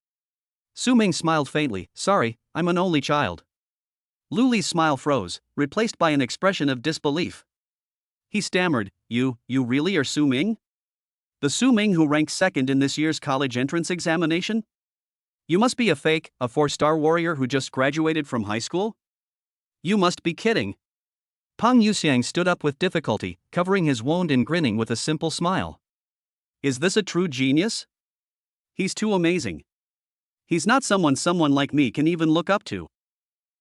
Su Ming smiled faintly. Sorry, I'm an only child. Luli's smile froze, replaced by an expression of disbelief. He stammered, You really are Su Ming? The Su Ming who ranked second in this year's college entrance examination? You must be a fake, a 4-star warrior who just graduated from high school? You must be kidding. Peng Yuxiang stood up with difficulty, covering his wound and grinning with a simple smile. Is this a true genius? He's too amazing. He's not someone like me can even look up to.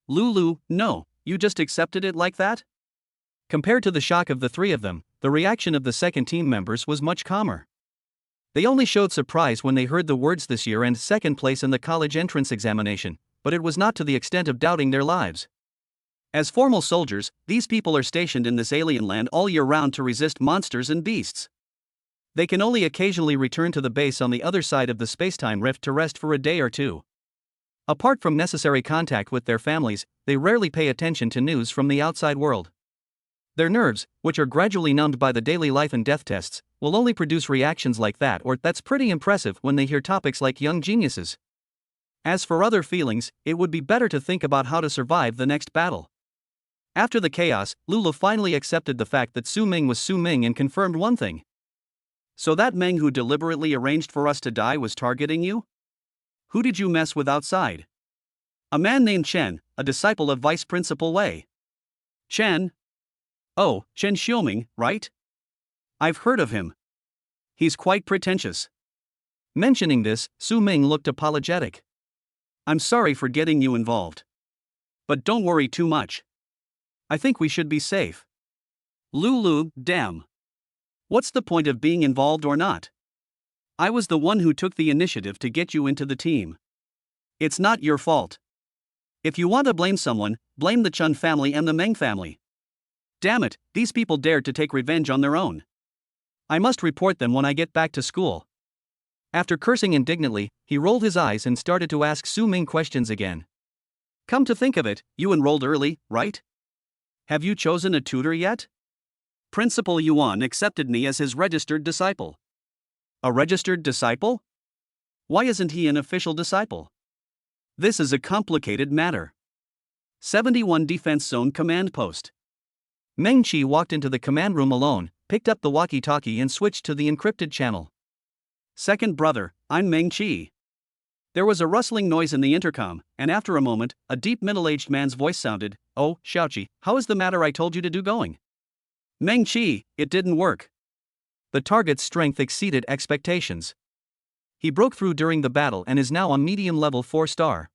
Lulu, no, you just accepted it like that? Compared to the shock of the three of them, the reaction of the second team members was much calmer. They only showed surprise when they heard the words this year and second place in the college entrance examination, but it was not to the extent of doubting their lives. As formal soldiers, these people are stationed in this alien land all year round to resist monsters and beasts. They can only occasionally return to the base on the other side of the spacetime rift to rest for a day or two. Apart from necessary contact with their families, they rarely pay attention to news from the outside world. Their nerves, which are gradually numbed by the daily life and death tests, will only produce reactions like that, or that's pretty impressive when they hear topics like young geniuses. As for other feelings, it would be better to think about how to survive the next battle. After the chaos, Lulu finally accepted the fact that Su Ming was Su Ming and confirmed one thing. So that Meng who deliberately arranged for us to die was targeting you? Who did you mess with outside? A man named Chen, a disciple of Vice Principal Wei. Chen? Oh, Chen Xiaoming, right? I've heard of him. He's quite pretentious. Mentioning this, Su Ming looked apologetic. I'm sorry for getting you involved. But don't worry too much. I think we should be safe. Lulu, damn. What's the point of being involved or not? I was the one who took the initiative to get you into the team. It's not your fault. If you want to blame someone, blame the Chun family and the Meng family. Damn it, these people dared to take revenge on their own. I must report them when I get back to school. After cursing indignantly, he rolled his eyes and started to ask Su Ming questions again. Come to think of it, you enrolled early, right? Have you chosen a tutor yet? Principal Yuan accepted me as his registered disciple. A registered disciple? Why isn't he an official disciple? This is a complicated matter. 71 Defense Zone Command Post. Meng Qi walked into the command room alone, picked up the walkie-talkie and switched to the encrypted channel. Second brother, I'm Meng Qi. There was a rustling noise in the intercom, and after a moment, a deep middle-aged man's voice sounded, Oh, Xiaoqi, how is the matter I told you to do going? Meng Qi, it didn't work. The target's strength exceeded expectations. He broke through during the battle and is now on medium-level 4-star.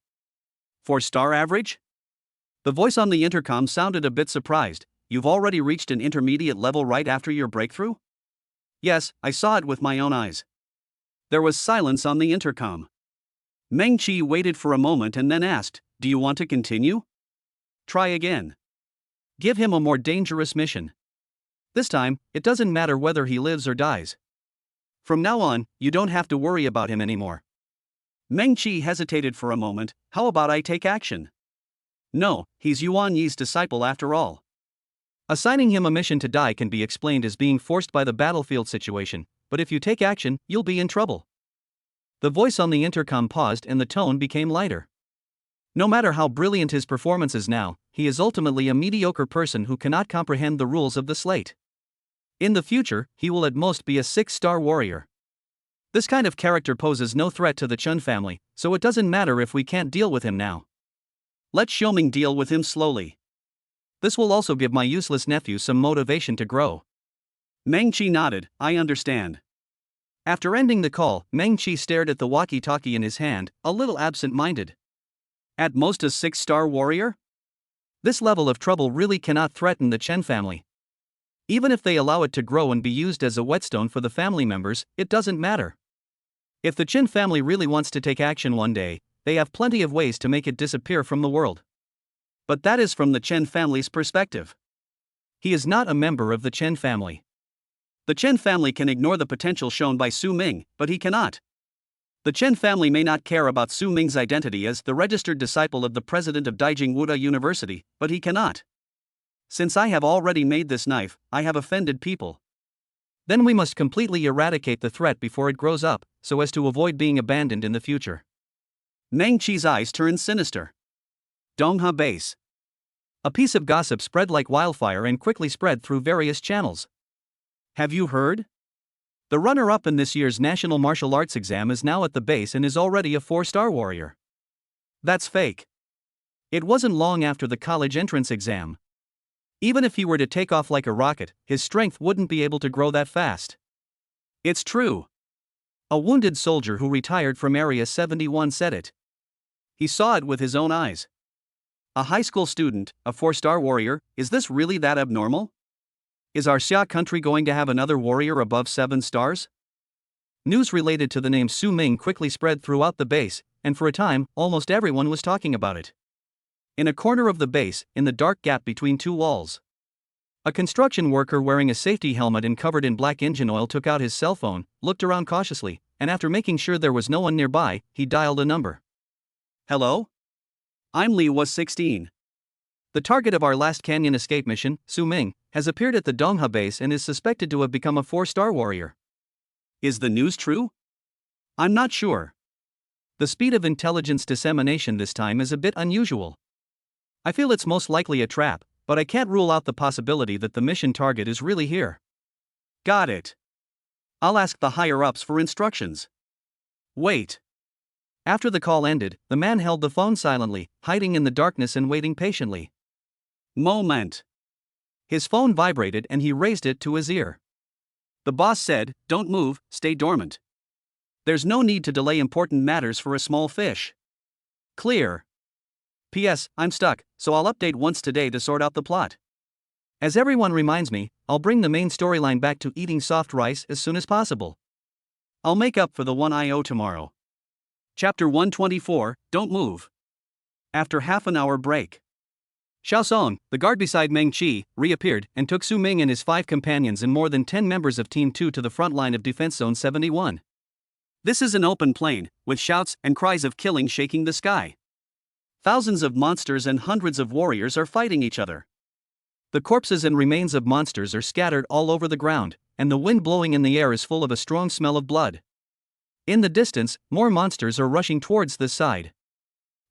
4-star average? The voice on the intercom sounded a bit surprised. You've already reached an intermediate level right after your breakthrough? Yes, I saw it with my own eyes. There was silence on the intercom. Meng Qi waited for a moment and then asked, Do you want to continue? Try again. Give him a more dangerous mission. This time, it doesn't matter whether he lives or dies. From now on, you don't have to worry about him anymore. Meng Qi hesitated for a moment. How about I take action? No, he's Yuan Yi's disciple after all. Assigning him a mission to die can be explained as being forced by the battlefield situation, but if you take action, you'll be in trouble. The voice on the intercom paused and the tone became lighter. No matter how brilliant his performance is now, he is ultimately a mediocre person who cannot comprehend the rules of the slate. In the future, he will at most be a 6-star warrior. This kind of character poses no threat to the Chun family, so it doesn't matter if we can't deal with him now. Let Xiaoming deal with him slowly. This will also give my useless nephew some motivation to grow. Meng Qi nodded. I understand. After ending the call, Meng Qi stared at the walkie-talkie in his hand, a little absent-minded. At most a 6-star warrior? This level of trouble really cannot threaten the Chen family. Even if they allow it to grow and be used as a whetstone for the family members, it doesn't matter. If the Chen family really wants to take action one day, they have plenty of ways to make it disappear from the world. But that is from the Chen family's perspective. He is not a member of the Chen family. The Chen family can ignore the potential shown by Su Ming, but he cannot. The Chen family may not care about Su Ming's identity as the registered disciple of the president of Daijing Wuda University, but he cannot. Since I have already made this knife, I have offended people. Then we must completely eradicate the threat before it grows up, so as to avoid being abandoned in the future. Meng Qi's eyes turned sinister. Dongha Base. A piece of gossip spread like wildfire and quickly spread through various channels. Have you heard? The runner-up in this year's National Martial Arts exam is now at the base and is already a 4-star warrior. That's fake. It wasn't long after the college entrance exam. Even if he were to take off like a rocket, his strength wouldn't be able to grow that fast. It's true. A wounded soldier who retired from Area 71 said it. He saw it with his own eyes. A high school student, a 4-star warrior, is this really that abnormal? Is our Xia country going to have another warrior above 7 stars? News related to the name Su Ming quickly spread throughout the base, and for a time, almost everyone was talking about it. In a corner of the base, in the dark gap between two walls, a construction worker wearing a safety helmet and covered in black engine oil took out his cell phone, looked around cautiously, and after making sure there was no one nearby, he dialed a number. Hello? I'm Li was 16. The target of our last canyon escape mission, Su Ming, has appeared at the Dongha base and is suspected to have become a 4-star warrior. Is the news true? I'm not sure. The speed of intelligence dissemination this time is a bit unusual. I feel it's most likely a trap, but I can't rule out the possibility that the mission target is really here. Got it. I'll ask the higher-ups for instructions. Wait. After the call ended, the man held the phone silently, hiding in the darkness and waiting patiently. Moment. His phone vibrated and he raised it to his ear. The boss said, "Don't move, stay dormant. There's no need to delay important matters for a small fish." Clear. P.S. I'm stuck, so I'll update once today to sort out the plot. As everyone reminds me, I'll bring the main storyline back to eating soft rice as soon as possible. I'll make up for the one I owe tomorrow. Chapter 124, Don't Move. After half an hour break, Xiaosong, the guard beside Meng Qi, reappeared and took Su Ming and his 5 companions and more than 10 members of Team 2 to the front line of Defense Zone 71. This is an open plain, with shouts and cries of killing shaking the sky. Thousands of monsters and hundreds of warriors are fighting each other. The corpses and remains of monsters are scattered all over the ground, and the wind blowing in the air is full of a strong smell of blood. In the distance, more monsters are rushing towards this side.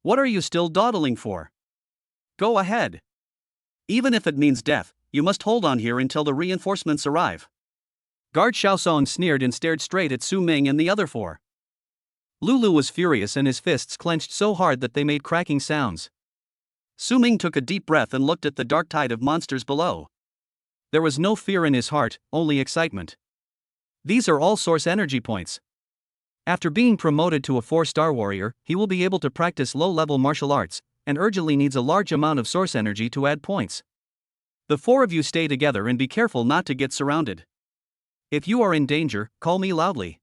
What are you still dawdling for? Go ahead. Even if it means death, you must hold on here until the reinforcements arrive. Guard Xiaosong sneered and stared straight at Su Ming and the other 4. Lulu was furious and his fists clenched so hard that they made cracking sounds. Su Ming took a deep breath and looked at the dark tide of monsters below. There was no fear in his heart, only excitement. These are all source energy points. After being promoted to a 4-star warrior, he will be able to practice low-level martial arts, and urgently needs a large amount of source energy to add points. The 4 of you stay together and be careful not to get surrounded. If you are in danger, call me loudly.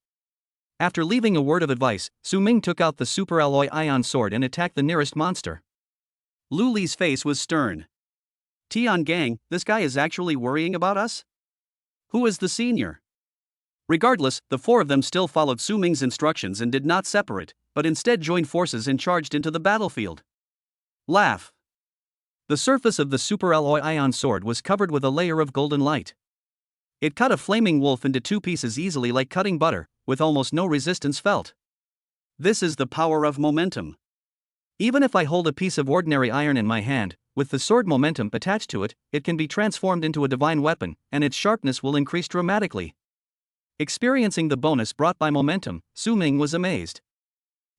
After leaving a word of advice, Su Ming took out the super alloy ion sword and attacked the nearest monster. Lu Li's face was stern. Tian gang, this guy is actually worrying about us? Who is the senior? Regardless, the four of them still followed Su Ming's instructions and did not separate, but instead joined forces and charged into the battlefield. Laugh. The surface of the super alloy ion sword was covered with a layer of golden light. It cut a flaming wolf into two pieces easily like cutting butter, with almost no resistance felt. This is the power of momentum. Even if I hold a piece of ordinary iron in my hand, with the sword momentum attached to it, it can be transformed into a divine weapon, and its sharpness will increase dramatically. Experiencing the bonus brought by momentum, Su Ming was amazed.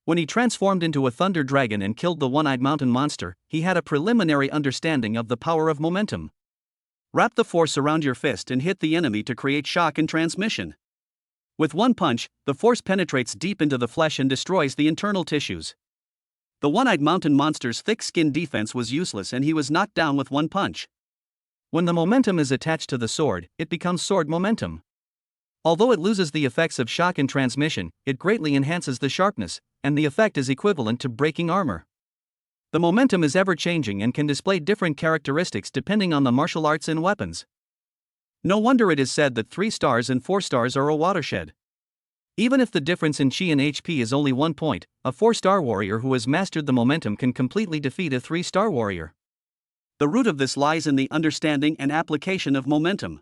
When he transformed into a thunder dragon and killed the one-eyed mountain monster, he had a preliminary understanding of the power of momentum. Wrap the force around your fist and hit the enemy to create shock and transmission. With one punch, the force penetrates deep into the flesh and destroys the internal tissues. The one-eyed mountain monster's thick skin defense was useless and he was knocked down with one punch. When the momentum is attached to the sword, it becomes sword momentum. Although it loses the effects of shock and transmission, it greatly enhances the sharpness, and the effect is equivalent to breaking armor. The momentum is ever-changing and can display different characteristics depending on the martial arts and weapons. No wonder it is said that 3 stars and 4 stars are a watershed. Even if the difference in chi and HP is only 1 point, a 4-star warrior who has mastered the momentum can completely defeat a 3-star warrior. The root of this lies in the understanding and application of momentum.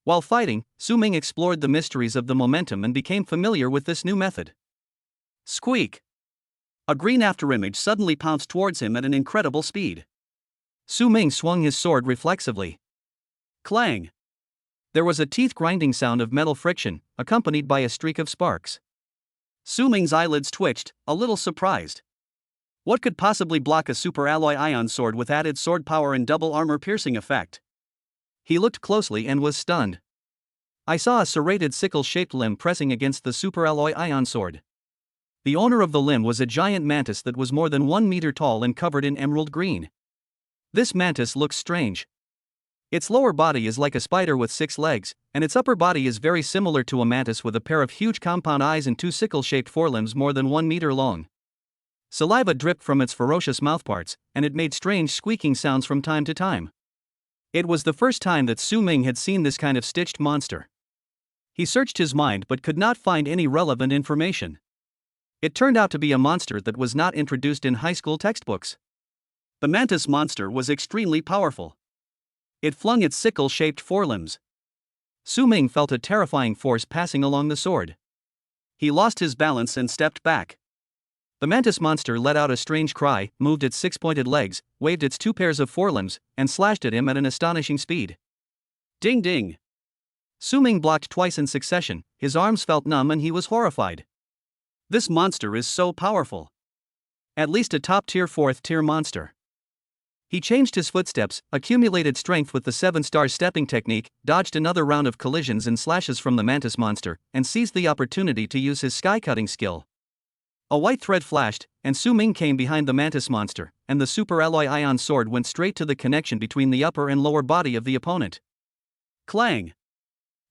While fighting, Su Ming explored the mysteries of the momentum and became familiar with this new method. Squeak! A green afterimage suddenly pounced towards him at an incredible speed. Su Ming swung his sword reflexively. Clang! There was a teeth-grinding sound of metal friction, accompanied by a streak of sparks. Su Ming's eyelids twitched, a little surprised. What could possibly block a super alloy ion sword with added sword power and double armor-piercing effect? He looked closely and was stunned. I saw a serrated sickle-shaped limb pressing against the super alloy ion sword. The owner of the limb was a giant mantis that was more than 1 meter tall and covered in emerald green. This mantis looks strange. Its lower body is like a spider with 6 legs, and its upper body is very similar to a mantis with a pair of huge compound eyes and 2 sickle-shaped forelimbs more than 1 meter long. Saliva dripped from its ferocious mouthparts, and it made strange squeaking sounds from time to time. It was the first time that Su Ming had seen this kind of stitched monster. He searched his mind but could not find any relevant information. It turned out to be a monster that was not introduced in high school textbooks. The mantis monster was extremely powerful. It flung its sickle-shaped forelimbs. Su Ming felt a terrifying force passing along the sword. He lost his balance and stepped back. The mantis monster let out a strange cry, moved its 6-pointed legs, waved its 2 pairs of forelimbs, and slashed at him at an astonishing speed. Ding ding! Su Ming blocked twice in succession, his arms felt numb and he was horrified. This monster is so powerful. At least a top-tier 4th-tier monster. He changed his footsteps, accumulated strength with the 7-star stepping technique, dodged another round of collisions and slashes from the mantis monster, and seized the opportunity to use his sky-cutting skill. A white thread flashed, and Su Ming came behind the mantis monster, and the super alloy ion sword went straight to the connection between the upper and lower body of the opponent. Clang!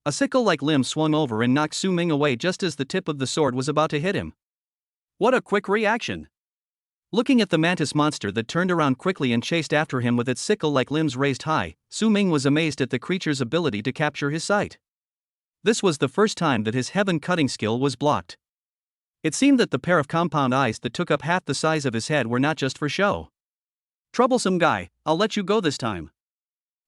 A sickle-like limb swung over and knocked Su Ming away just as the tip of the sword was about to hit him. What a quick reaction! Looking at the mantis monster that turned around quickly and chased after him with its sickle-like limbs raised high, Su Ming was amazed at the creature's ability to capture his sight. This was the first time that his heaven-cutting skill was blocked. It seemed that the pair of compound eyes that took up half the size of his head were not just for show. Troublesome guy, I'll let you go this time.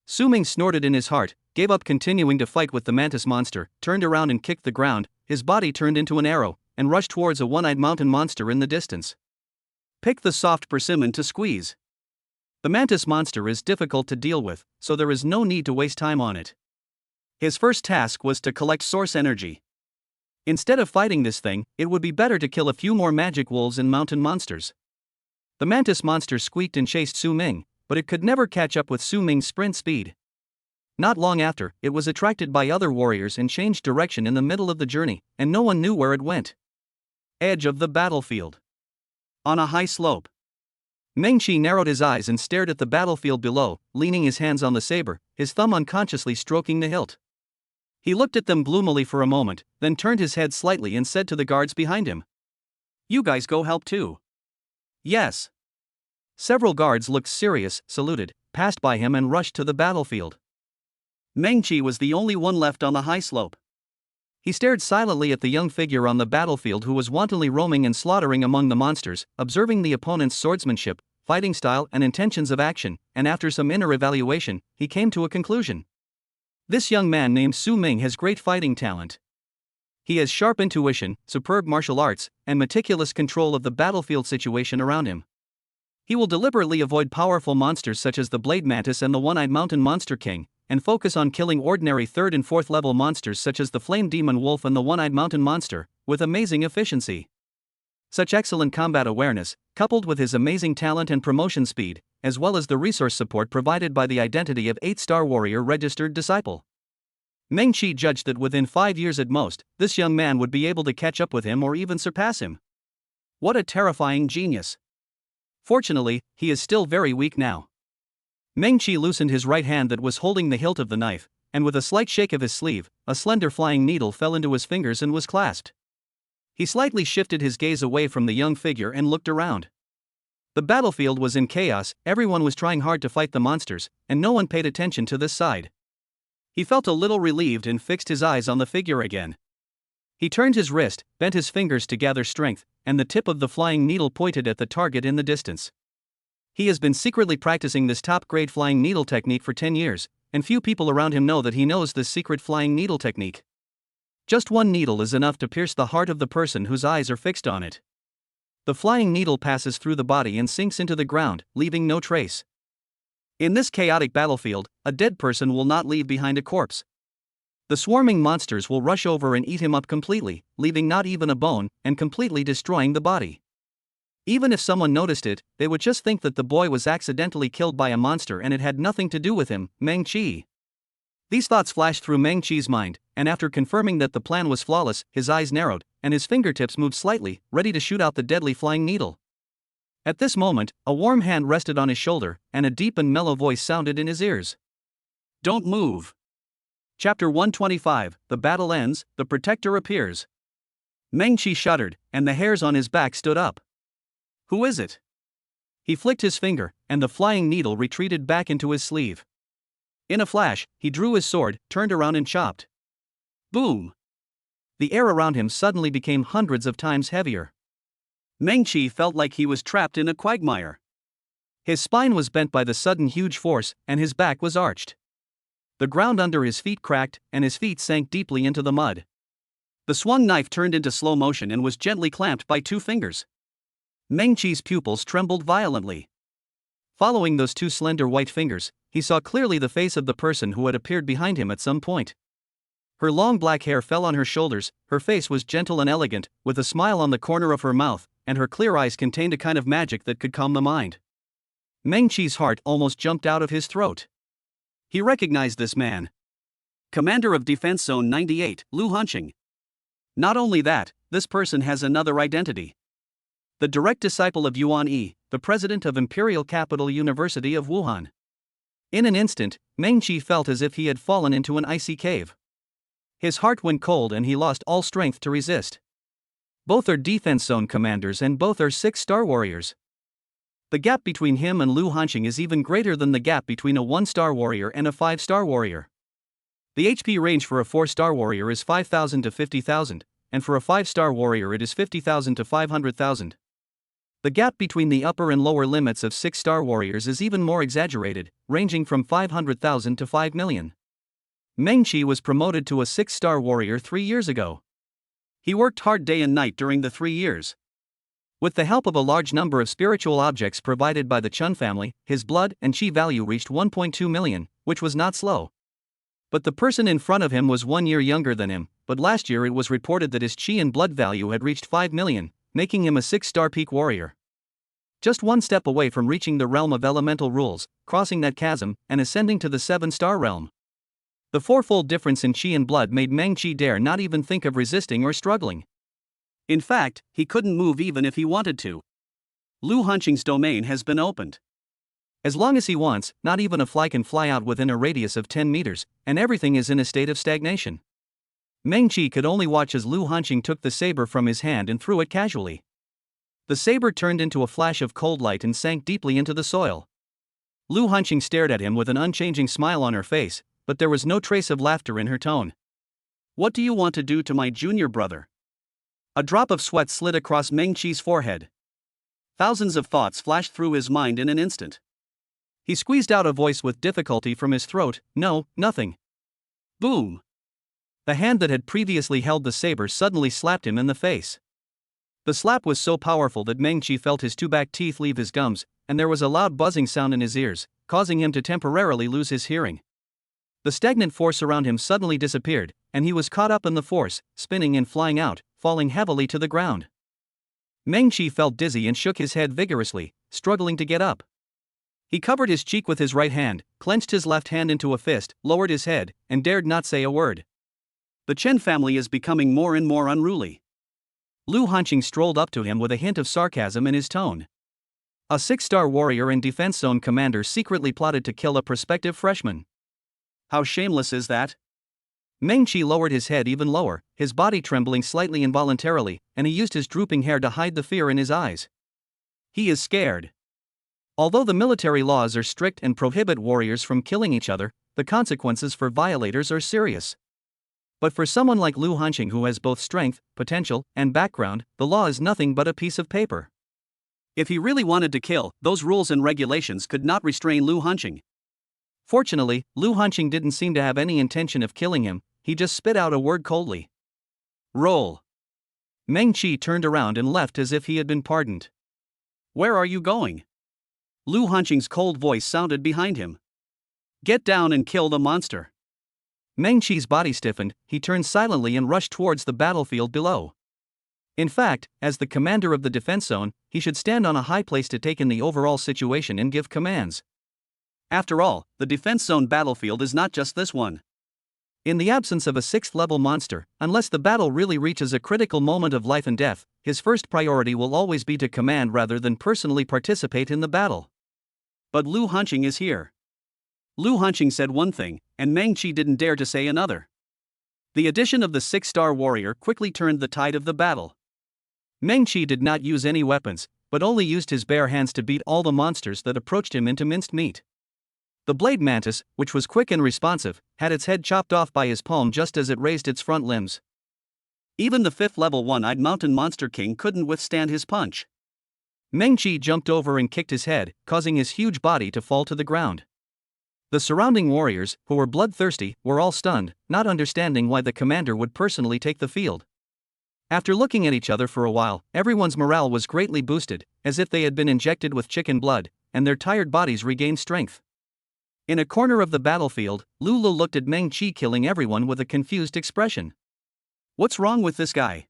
Su Ming snorted in his heart, gave up continuing to fight with the mantis monster, turned around and kicked the ground, his body turned into an arrow, and rushed towards a one-eyed mountain monster in the distance. Pick the soft persimmon to squeeze. The mantis monster is difficult to deal with, so there is no need to waste time on it. His first task was to collect source energy. Instead of fighting this thing, it would be better to kill a few more magic wolves and mountain monsters. The mantis monster squeaked and chased Su Ming, but it could never catch up with Su Ming's sprint speed. Not long after, it was attracted by other warriors and changed direction in the middle of the journey, and no one knew where it went. Edge of the battlefield. On a high slope. Meng Qi narrowed his eyes and stared at the battlefield below, leaning his hands on the saber, his thumb unconsciously stroking the hilt. He looked at them gloomily for a moment, then turned his head slightly and said to the guards behind him, "You guys go help too." "Yes." Several guards looked serious, saluted, passed by him and rushed to the battlefield. Meng Qi was the only one left on the high slope. He stared silently at the young figure on the battlefield who was wantonly roaming and slaughtering among the monsters, observing the opponent's swordsmanship, fighting style and intentions of action, and after some inner evaluation, he came to a conclusion. This young man named Su Ming has great fighting talent. He has sharp intuition, superb martial arts, and meticulous control of the battlefield situation around him. He will deliberately avoid powerful monsters such as the Blade Mantis and the One-Eyed Mountain Monster King, and focus on killing ordinary 3rd and 4th level monsters such as the Flame Demon Wolf and the One-Eyed Mountain Monster, with amazing efficiency. Such excellent combat awareness, coupled with his amazing talent and promotion speed, as well as the resource support provided by the identity of 8-star warrior registered disciple. Meng Qi judged that within 5 years at most, this young man would be able to catch up with him or even surpass him. What a terrifying genius! Fortunately, he is still very weak now. Meng Qi loosened his right hand that was holding the hilt of the knife, and with a slight shake of his sleeve, a slender flying needle fell into his fingers and was clasped. He slightly shifted his gaze away from the young figure and looked around. The battlefield was in chaos, everyone was trying hard to fight the monsters, and no one paid attention to this side. He felt a little relieved and fixed his eyes on the figure again. He turned his wrist, bent his fingers to gather strength, and the tip of the flying needle pointed at the target in the distance. He has been secretly practicing this top-grade flying needle technique for 10 years, and few people around him know that he knows this secret flying needle technique. Just one needle is enough to pierce the heart of the person whose eyes are fixed on it. The flying needle passes through the body and sinks into the ground, leaving no trace. In this chaotic battlefield, a dead person will not leave behind a corpse. The swarming monsters will rush over and eat him up completely, leaving not even a bone, and completely destroying the body. Even if someone noticed it, they would just think that the boy was accidentally killed by a monster and it had nothing to do with him, Meng Qi. These thoughts flashed through Meng Qi's mind, and after confirming that the plan was flawless, his eyes narrowed, and his fingertips moved slightly, ready to shoot out the deadly flying needle. At this moment, a warm hand rested on his shoulder, and a deep and mellow voice sounded in his ears. Don't move. Chapter 125, The Battle Ends, The Protector Appears. Meng Qi shuddered, and the hairs on his back stood up. Who is it? He flicked his finger, and the flying needle retreated back into his sleeve. In a flash, he drew his sword, turned around and chopped. Boom! The air around him suddenly became hundreds of times heavier. Meng Qi felt like he was trapped in a quagmire. His spine was bent by the sudden huge force, and his back was arched. The ground under his feet cracked, and his feet sank deeply into the mud. The swung knife turned into slow motion and was gently clamped by 2 fingers. Meng Qi's pupils trembled violently. Following those 2 slender white fingers, he saw clearly the face of the person who had appeared behind him at some point. Her long black hair fell on her shoulders, her face was gentle and elegant, with a smile on the corner of her mouth, and her clear eyes contained a kind of magic that could calm the mind. Meng Qi's heart almost jumped out of his throat. He recognized this man. Commander of Defense Zone 98, Lu Hanqing. Not only that, this person has another identity. The direct disciple of Yuan Yi, the president of Imperial Capital University of Wuhan. In an instant, Meng Qi felt as if he had fallen into an icy cave. His heart went cold and he lost all strength to resist. Both are defense zone commanders and both are 6-star warriors. The gap between him and Lu Hanqing is even greater than the gap between a 1-star warrior and a 5-star warrior. The HP range for a 4-star warrior is 5,000 to 50,000, and for a 5-star warrior it is 50,000 to 500,000. The gap between the upper and lower limits of 6-star warriors is even more exaggerated, ranging from 500,000 to 5 million. Meng Qi was promoted to a 6-star warrior 3 years ago. He worked hard day and night during the 3 years. With the help of a large number of spiritual objects provided by the Chun family, his blood and Qi value reached 1.2 million, which was not slow. But the person in front of him was 1 year younger than him, but last year it was reported that his Qi and blood value had reached 5 million, making him a 6-star peak warrior. Just 1 step away from reaching the realm of elemental rules, crossing that chasm, and ascending to the 7-star realm. The 4-fold difference in Qi and blood made Meng Qi dare not even think of resisting or struggling. In fact, he couldn't move even if he wanted to. Lu Hanqing's domain has been opened. As long as he wants, not even a fly can fly out within a radius of 10 meters, and everything is in a state of stagnation. Meng Qi could only watch as Lu Hanqing took the saber from his hand and threw it casually. The saber turned into a flash of cold light and sank deeply into the soil. Lu Hanqing stared at him with an unchanging smile on her face, but there was no trace of laughter in her tone. What do you want to do to my junior brother? A drop of sweat slid across Meng Qi's forehead. Thousands of thoughts flashed through his mind in an instant. He squeezed out a voice with difficulty from his throat, "No, nothing." Boom! The hand that had previously held the saber suddenly slapped him in the face. The slap was so powerful that Meng Qi felt his two back teeth leave his gums, and there was a loud buzzing sound in his ears, causing him to temporarily lose his hearing. The stagnant force around him suddenly disappeared, and he was caught up in the force, spinning and flying out, falling heavily to the ground. Meng Qi felt dizzy and shook his head vigorously, struggling to get up. He covered his cheek with his right hand, clenched his left hand into a fist, lowered his head, and dared not say a word. The Chen family is becoming more and more unruly. Lu Hanqing strolled up to him with a hint of sarcasm in his tone. A 6-star warrior and defense zone commander secretly plotted to kill a prospective freshman. How shameless is that? Meng Qi lowered his head even lower, his body trembling slightly involuntarily, and he used his drooping hair to hide the fear in his eyes. He is scared. Although the military laws are strict and prohibit warriors from killing each other, the consequences for violators are serious. But for someone like Lu Hanqing who has both strength, potential, and background, the law is nothing but a piece of paper. If he really wanted to kill, those rules and regulations could not restrain Lu Hanqing. Fortunately, Lu Hanqing didn't seem to have any intention of killing him, he just spit out a word coldly. Roll. Meng Qi turned around and left as if he had been pardoned. Where are you going? Lu Hanqing's cold voice sounded behind him. Get down and kill the monster. Meng Qi's body stiffened, he turned silently and rushed towards the battlefield below. In fact, as the commander of the defense zone, he should stand on a high place to take in the overall situation and give commands. After all, the defense zone battlefield is not just this one. In the absence of a 6th-level monster, unless the battle really reaches a critical moment of life and death, his first priority will always be to command rather than personally participate in the battle. But Lu Hanqing is here. Lu Hanqing said one thing, and Meng Qi didn't dare to say another. The addition of the 6-star warrior quickly turned the tide of the battle. Meng Qi did not use any weapons, but only used his bare hands to beat all the monsters that approached him into minced meat. The blade mantis, which was quick and responsive, had its head chopped off by his palm just as it raised its front limbs. Even the 5th-level one-eyed mountain monster king couldn't withstand his punch. Meng Qi jumped over and kicked his head, causing his huge body to fall to the ground. The surrounding warriors, who were bloodthirsty, were all stunned, not understanding why the commander would personally take the field. After looking at each other for a while, everyone's morale was greatly boosted, as if they had been injected with chicken blood, and their tired bodies regained strength. In a corner of the battlefield, Lulu looked at Meng Qi killing everyone with a confused expression. What's wrong with this guy?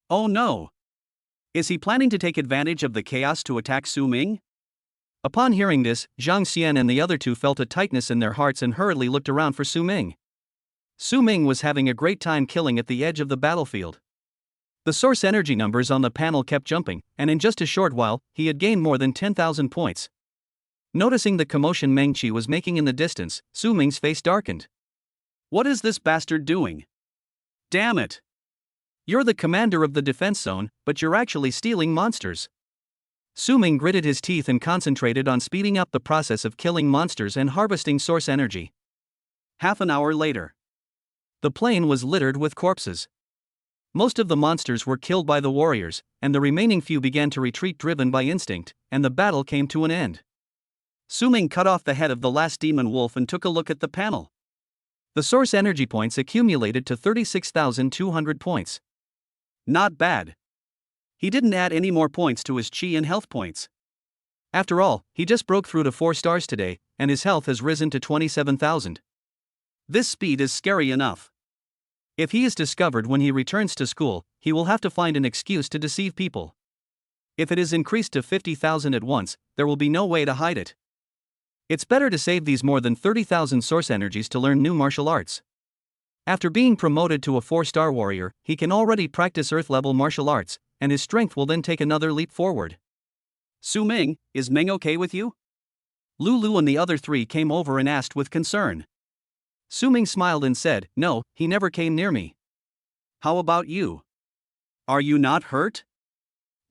Oh no! Is he planning to take advantage of the chaos to attack Su Ming? Upon hearing this, Xiang and the other two felt a tightness in their hearts and hurriedly looked around for Su Ming. Su Ming was having a great time killing at the edge of the battlefield. The source energy numbers on the panel kept jumping, and in just a short while, he had gained more than 10,000 points. Noticing the commotion Meng Qi was making in the distance, Su Ming's face darkened. What is this bastard doing? Damn it! You're the commander of the defense zone, but you're actually stealing monsters. Su Ming gritted his teeth and concentrated on speeding up the process of killing monsters and harvesting source energy. Half an hour later. The plain was littered with corpses. Most of the monsters were killed by the warriors, and the remaining few began to retreat driven by instinct, and the battle came to an end. Su Ming cut off the head of the last demon wolf and took a look at the panel. The source energy points accumulated to 36,200 points. Not bad. He didn't add any more points to his chi and health points. After all, he just broke through to 4 stars today, and his health has risen to 27,000. This speed is scary enough. If he is discovered when he returns to school, he will have to find an excuse to deceive people. If it is increased to 50,000 at once, there will be no way to hide it. It's better to save these more than 30,000 source energies to learn new martial arts. After being promoted to a 4-star warrior, he can already practice Earth-level martial arts, and his strength will then take another leap forward. Su Ming, is Meng okay with you? Lulu and the other 3 came over and asked with concern. Su Ming smiled and said, "No, he never came near me." How about you? Are you not hurt?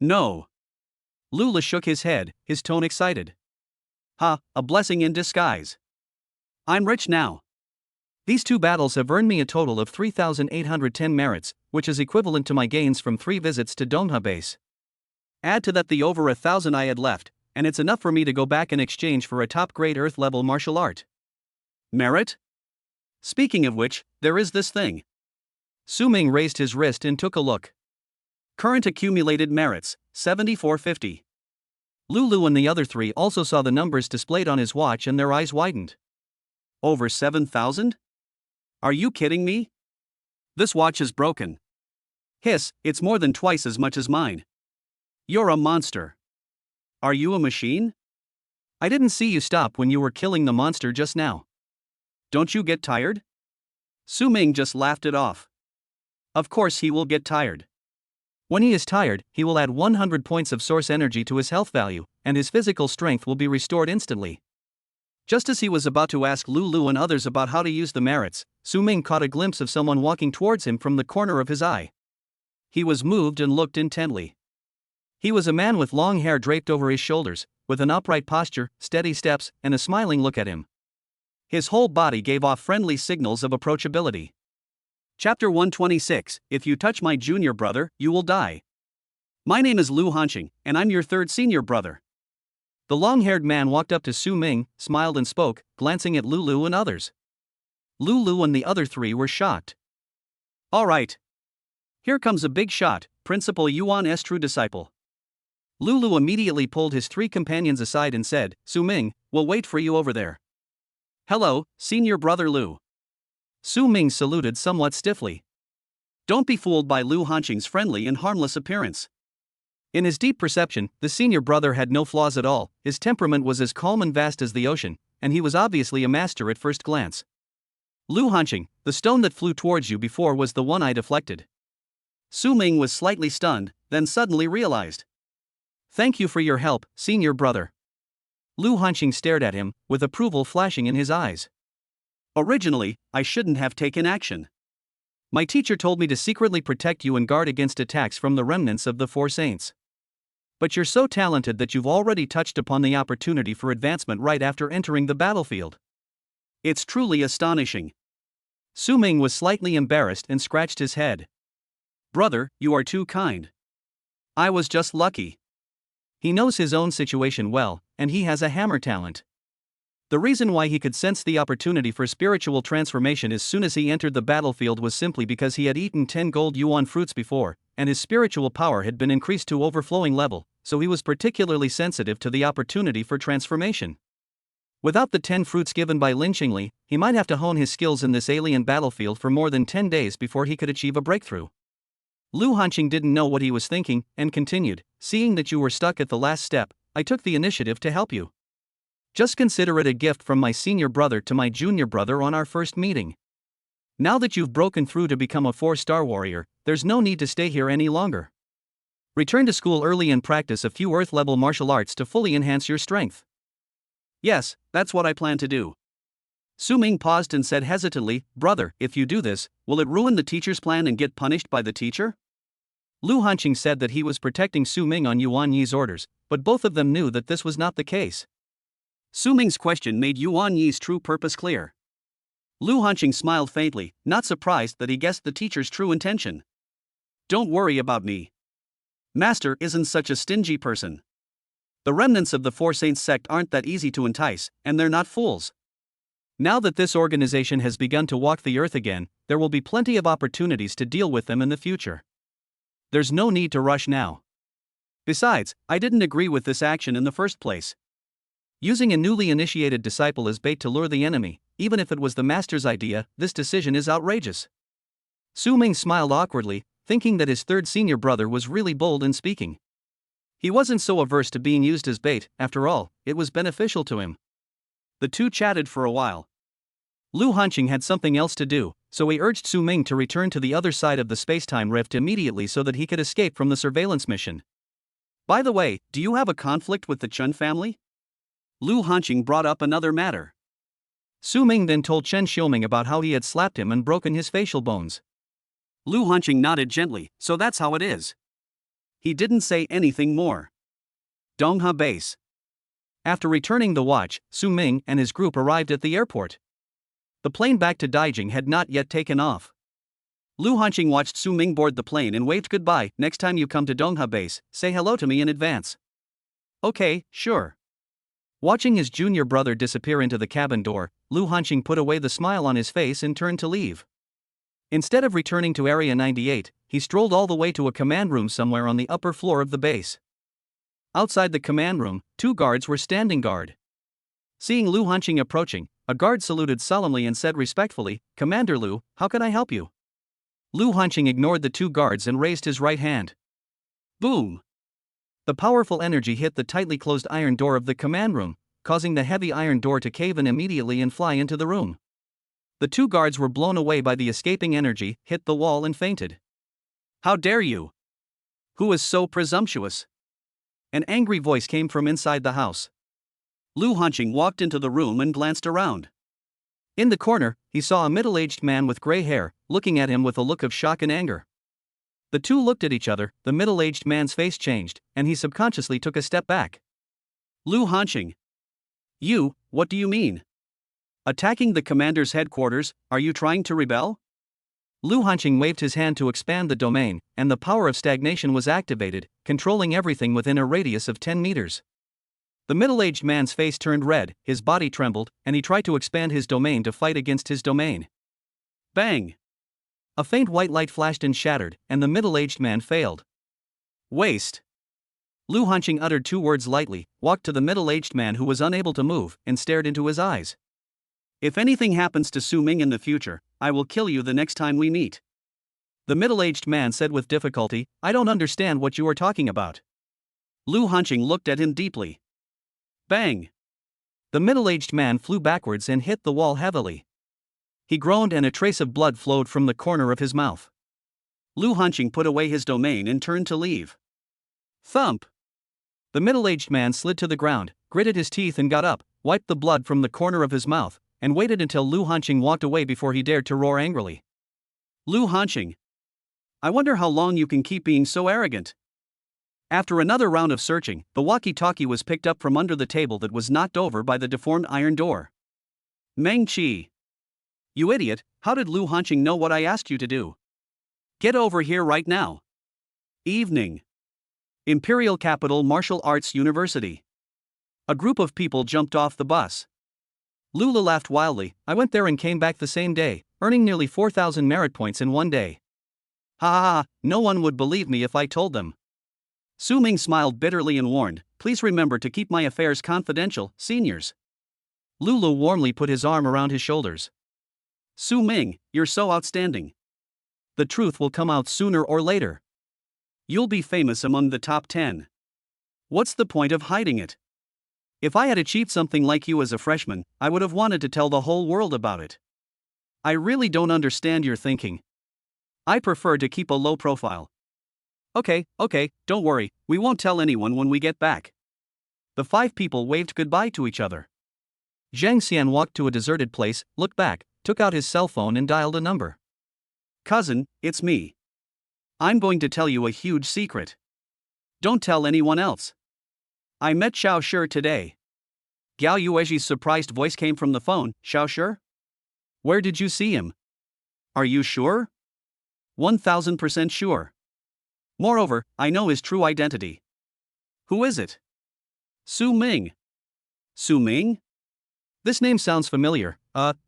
No. Lula shook his head, his tone excited. Ha, a blessing in disguise. I'm rich now. These 2 battles have earned me a total of 3,810 merits, which is equivalent to my gains from 3 visits to Dongha base. Add to that the over 1,000 I had left, and it's enough for me to go back in exchange for a top-grade Earth-level martial art. Merit? Speaking of which, there is this thing. Su Ming raised his wrist and took a look. Current accumulated merits, 7450. Lulu and the other 3 also saw the numbers displayed on his watch and their eyes widened. Over 7,000? Are you kidding me? This watch is broken. Hiss, it's more than twice as much as mine. You're a monster. Are you a machine? I didn't see you stop when you were killing the monster just now. Don't you get tired? Su Ming just laughed it off. Of course he will get tired. When he is tired, he will add 100 points of source energy to his health value, and his physical strength will be restored instantly. Just as he was about to ask Lulu and others about how to use the merits, Su Ming caught a glimpse of someone walking towards him from the corner of his eye. He was moved and looked intently. He was a man with long hair draped over his shoulders, with an upright posture, steady steps, and a smiling look at him. His whole body gave off friendly signals of approachability. Chapter 126, If you touch my junior brother, you will die. My name is Lu Hanqing, and I'm your 3rd senior brother. The long-haired man walked up to Su Ming, smiled and spoke, glancing at Lulu and others. Lulu and the other 3 were shocked. All right. Here comes a big shot, Principal Yuan's true disciple. Lulu immediately pulled his 3 companions aside and said, Su Ming, we'll wait for you over there. Hello, senior brother Lu. Su Ming saluted somewhat stiffly. Don't be fooled by Lu Hanqing's friendly and harmless appearance. In his deep perception, the senior brother had no flaws at all, his temperament was as calm and vast as the ocean, and he was obviously a master at first glance. Lu Hanqing, the stone that flew towards you before was the one I deflected. Su Ming was slightly stunned, then suddenly realized. Thank you for your help, senior brother. Lu Hanqing stared at him, with approval flashing in his eyes. Originally, I shouldn't have taken action. My teacher told me to secretly protect you and guard against attacks from the remnants of the 4 saints. But you're so talented that you've already touched upon the opportunity for advancement right after entering the battlefield. It's truly astonishing. Su Ming was slightly embarrassed and scratched his head. Brother, you are too kind. I was just lucky. He knows his own situation well, and he has a hammer talent. The reason why he could sense the opportunity for spiritual transformation as soon as he entered the battlefield was simply because he had eaten 10 gold yuan fruits before, and his spiritual power had been increased to overflowing level, so he was particularly sensitive to the opportunity for transformation. Without the 10 fruits given by Lin Qingli, he might have to hone his skills in this alien battlefield for more than 10 days before he could achieve a breakthrough. Lu Hanqing didn't know what he was thinking, and continued, seeing that you were stuck at the last step, I took the initiative to help you. Just consider it a gift from my senior brother to my junior brother on our first meeting. Now that you've broken through to become a 4-star warrior, there's no need to stay here any longer. Return to school early and practice a few Earth-level martial arts to fully enhance your strength. Yes, that's what I plan to do. Su Ming paused and said hesitantly, Brother, if you do this, will it ruin the teacher's plan and get punished by the teacher? Lu Hanqing said that he was protecting Su Ming on Yuan Yi's orders, but both of them knew that this was not the case. Su Ming's question made Yuan Yi's true purpose clear. Lu Hanqing smiled faintly, not surprised that he guessed the teacher's true intention. Don't worry about me. Master isn't such a stingy person. The remnants of the 4 Saints sect aren't that easy to entice, and they're not fools. Now that this organization has begun to walk the earth again, there will be plenty of opportunities to deal with them in the future. There's no need to rush now. Besides, I didn't agree with this action in the first place. Using a newly initiated disciple as bait to lure the enemy, even if it was the master's idea, this decision is outrageous. Su Ming smiled awkwardly, thinking that his 3rd senior brother was really bold in speaking. He wasn't so averse to being used as bait, after all, it was beneficial to him. The two chatted for a while. Lu Hanqing had something else to do, so he urged Su Ming to return to the other side of the spacetime rift immediately so that he could escape from the surveillance mission. By the way, do you have a conflict with the Chen family? Lu Hanqing brought up another matter. Su Ming then told Chen Xiaoming about how he had slapped him and broken his facial bones. Lu Hanqing nodded gently, so that's how it is. He didn't say anything more. Dongha Base. After returning the watch, Su Ming and his group arrived at the airport. The plane back to Daijing had not yet taken off. Lu Hanqing watched Su Ming board the plane and waved goodbye. Next time you come to Dongha Base, say hello to me in advance. Okay, sure. Watching his junior brother disappear into the cabin door, Lu Hanqing put away the smile on his face and turned to leave. Instead of returning to Area 98, he strolled all the way to a command room somewhere on the upper floor of the base. Outside the command room, 2 guards were standing guard. Seeing Lu Hanqing approaching, a guard saluted solemnly and said respectfully, "Commander Lu, how can I help you?" Lu Hanqing ignored the 2 guards and raised his right hand. Boom! The powerful energy hit the tightly closed iron door of the command room, causing the heavy iron door to cave in immediately and fly into the room. The 2 guards were blown away by the escaping energy, hit the wall and fainted. How dare you? Who is so presumptuous? An angry voice came from inside the house. Lu Hanqing walked into the room and glanced around. In the corner, he saw a middle-aged man with gray hair, looking at him with a look of shock and anger. The 2 looked at each other, the middle-aged man's face changed, and he subconsciously took a step back. Lu Hanqing. You, what do you mean? Attacking the commander's headquarters, are you trying to rebel? Lu Hanqing waved his hand to expand the domain, and the power of stagnation was activated, controlling everything within a radius of 10 meters. The middle-aged man's face turned red, his body trembled, and he tried to expand his domain to fight against his domain. Bang! A faint white light flashed and shattered, and the middle-aged man failed. Waste! Lu Hanqing uttered 2 words lightly, walked to the middle-aged man who was unable to move, and stared into his eyes. If anything happens to Su Ming in the future, I will kill you the next time we meet. The middle-aged man said with difficulty, "I don't understand what you are talking about." Lu Hanqing looked at him deeply. Bang! The middle-aged man flew backwards and hit the wall heavily. He groaned and a trace of blood flowed from the corner of his mouth. Lu Hanqing put away his domain and turned to leave. Thump! The middle-aged man slid to the ground, gritted his teeth and got up, wiped the blood from the corner of his mouth, and waited until Lu Hanqing walked away before he dared to roar angrily. Lu Hanqing. I wonder how long you can keep being so arrogant. After another round of searching, the walkie-talkie was picked up from under the table that was knocked over by the deformed iron door. Meng Qi. You idiot, how did Lu Hanqing know what I asked you to do? Get over here right now. Evening. Imperial Capital Martial Arts University. A group of people jumped off the bus. Lula laughed wildly. I went there and came back the same day, earning nearly 4,000 merit points in one day. Ha ha ha, no one would believe me if I told them. Su Ming smiled bitterly and warned, please remember to keep my affairs confidential, seniors. Lulu warmly put his arm around his shoulders. Su Ming, you're so outstanding. The truth will come out sooner or later. You'll be famous among the top 10. What's the point of hiding it? If I had achieved something like you as a freshman, I would have wanted to tell the whole world about it. I really don't understand your thinking. I prefer to keep a low profile. Okay, don't worry, we won't tell anyone when we get back. The 5 people waved goodbye to each other. Xiang walked to a deserted place, looked back, took out his cell phone and dialed a number. Cousin, it's me. I'm going to tell you a huge secret. Don't tell anyone else. I met Xiao Shi today. Gao Yueji's surprised voice came from the phone. Xiao Shi? Where did you see him? Are you sure? 1000% sure. Moreover, I know his true identity. Who is it? Su Ming. Su Ming? This name sounds familiar.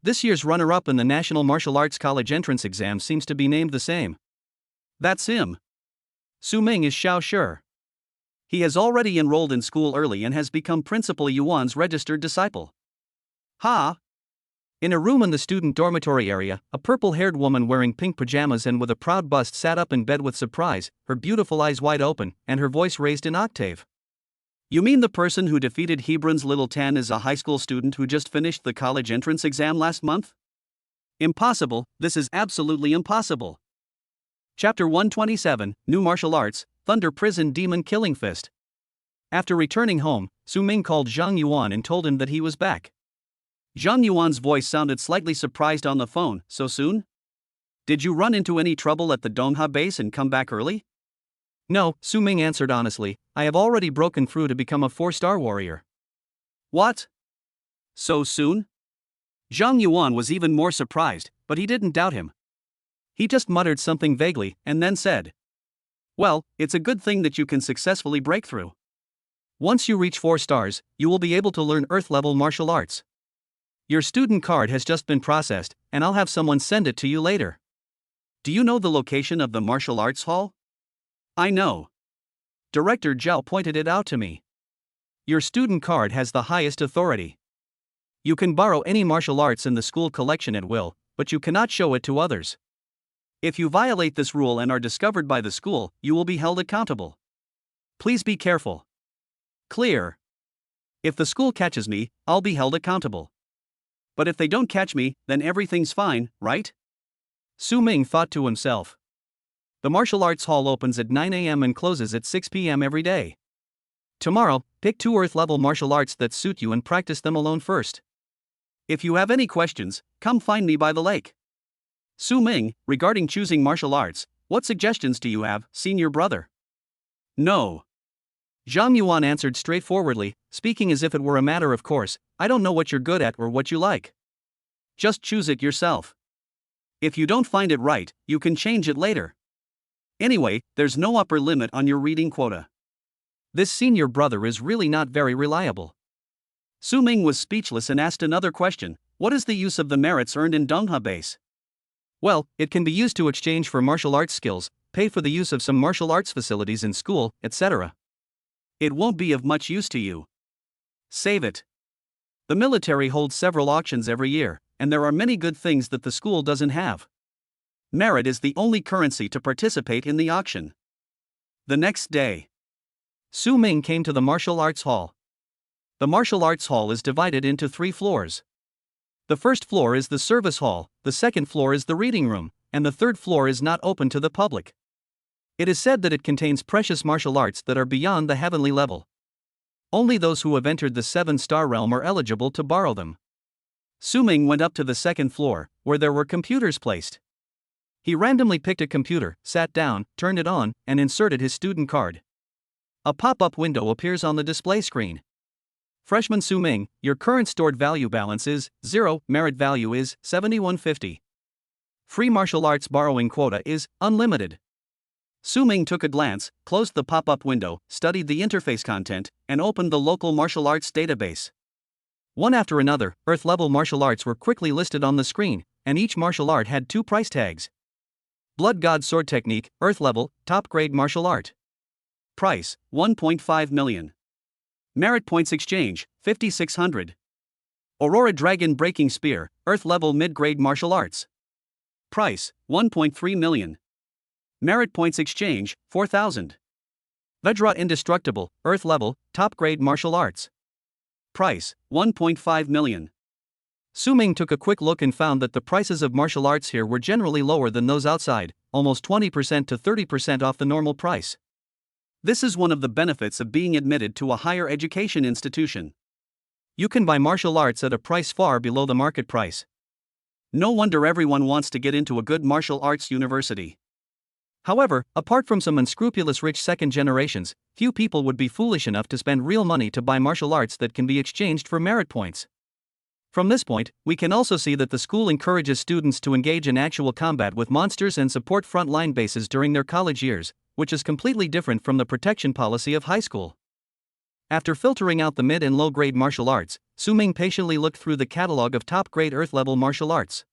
This year's runner-up in the National Martial Arts College entrance exam seems to be named the same. That's him. Su Ming is Xiao Shi. He has already enrolled in school early and has become Principal Yuan's registered disciple. Ha! In a room in the student dormitory area, a purple-haired woman wearing pink pajamas and with a proud bust sat up in bed with surprise, her beautiful eyes wide open, and her voice raised an octave. You mean the person who defeated Hebron's Little Tan is a high school student who just finished the college entrance exam last month? Impossible, this is absolutely impossible. Chapter 127, New Martial Arts, Thunder Prison Demon Killing Fist. After returning home, Su Ming called Zhang Yuan and told him that he was back. Zhang Yuan's voice sounded slightly surprised on the phone. So soon? Did you run into any trouble at the Dongha base and come back early? No, Su Ming answered honestly, I have already broken through to become a 4-star warrior. What? So soon? Zhang Yuan was even more surprised, but he didn't doubt him. He just muttered something vaguely and then said, Well, it's a good thing that you can successfully break through. Once you reach 4 stars, you will be able to learn Earth-level martial arts. Your student card has just been processed, and I'll have someone send it to you later. Do you know the location of the martial arts hall? I know. Director Zhao pointed it out to me. Your student card has the highest authority. You can borrow any martial arts in the school collection at will, but you cannot show it to others. If you violate this rule and are discovered by the school, you will be held accountable. Please be careful. Clear. If the school catches me, I'll be held accountable. But if they don't catch me, then everything's fine, right? Su Ming thought to himself. The martial arts hall opens at 9 a.m. and closes at 6 p.m. every day. Tomorrow, pick 2 Earth-level martial arts that suit you and practice them alone first. If you have any questions, come find me by the lake. Su Ming, regarding choosing martial arts, what suggestions do you have, senior brother? No. Zhang Yuan answered straightforwardly, speaking as if it were a matter of course, I don't know what you're good at or what you like. Just choose it yourself. If you don't find it right, you can change it later. Anyway, there's no upper limit on your reading quota. This senior brother is really not very reliable. Su Ming was speechless and asked another question, what is the use of the merits earned in Dongha base? Well, it can be used to exchange for martial arts skills, pay for the use of some martial arts facilities in school, etc. It won't be of much use to you. Save it. The military holds several auctions every year, and there are many good things that the school doesn't have. Merit is the only currency to participate in the auction. The next day, Su Ming came to the martial arts hall. The martial arts hall is divided into 3 floors. The first floor is the service hall, the second floor is the reading room, and the third floor is not open to the public. It is said that it contains precious martial arts that are beyond the heavenly level. Only those who have entered the 7-star realm are eligible to borrow them. Su Ming went up to the second floor, where there were computers placed. He randomly picked a computer, sat down, turned it on, and inserted his student card. A pop-up window appears on the display screen. Freshman Su Ming, your current stored value balance is 0, merit value is 7150. Free martial arts borrowing quota is unlimited. Su Ming took a glance, closed the pop-up window, studied the interface content, and opened the local martial arts database. One after another, Earth-level martial arts were quickly listed on the screen, and each martial art had 2 price tags. Blood God Sword Technique, Earth-level, top-grade martial art. Price, 1.5 million. Merit points exchange, 5,600. Aurora Dragon Breaking Spear, Earth-level mid-grade martial arts. Price, 1.3 million. Merit points exchange, 4,000. Vajra Indestructible, Earth-level, top-grade martial arts. Price, 1.5 million. Su Ming took a quick look and found that the prices of martial arts here were generally lower than those outside, almost 20% to 30% off the normal price. This is one of the benefits of being admitted to a higher education institution. You can buy martial arts at a price far below the market price. No wonder everyone wants to get into a good martial arts university. However, apart from some unscrupulous rich second generations, few people would be foolish enough to spend real money to buy martial arts that can be exchanged for merit points. From this point, we can also see that the school encourages students to engage in actual combat with monsters and support front-line bases during their college years, which is completely different from the protection policy of high school. After filtering out the mid and low-grade martial arts, Su Ming patiently looked through the catalog of top-grade Earth-level martial arts.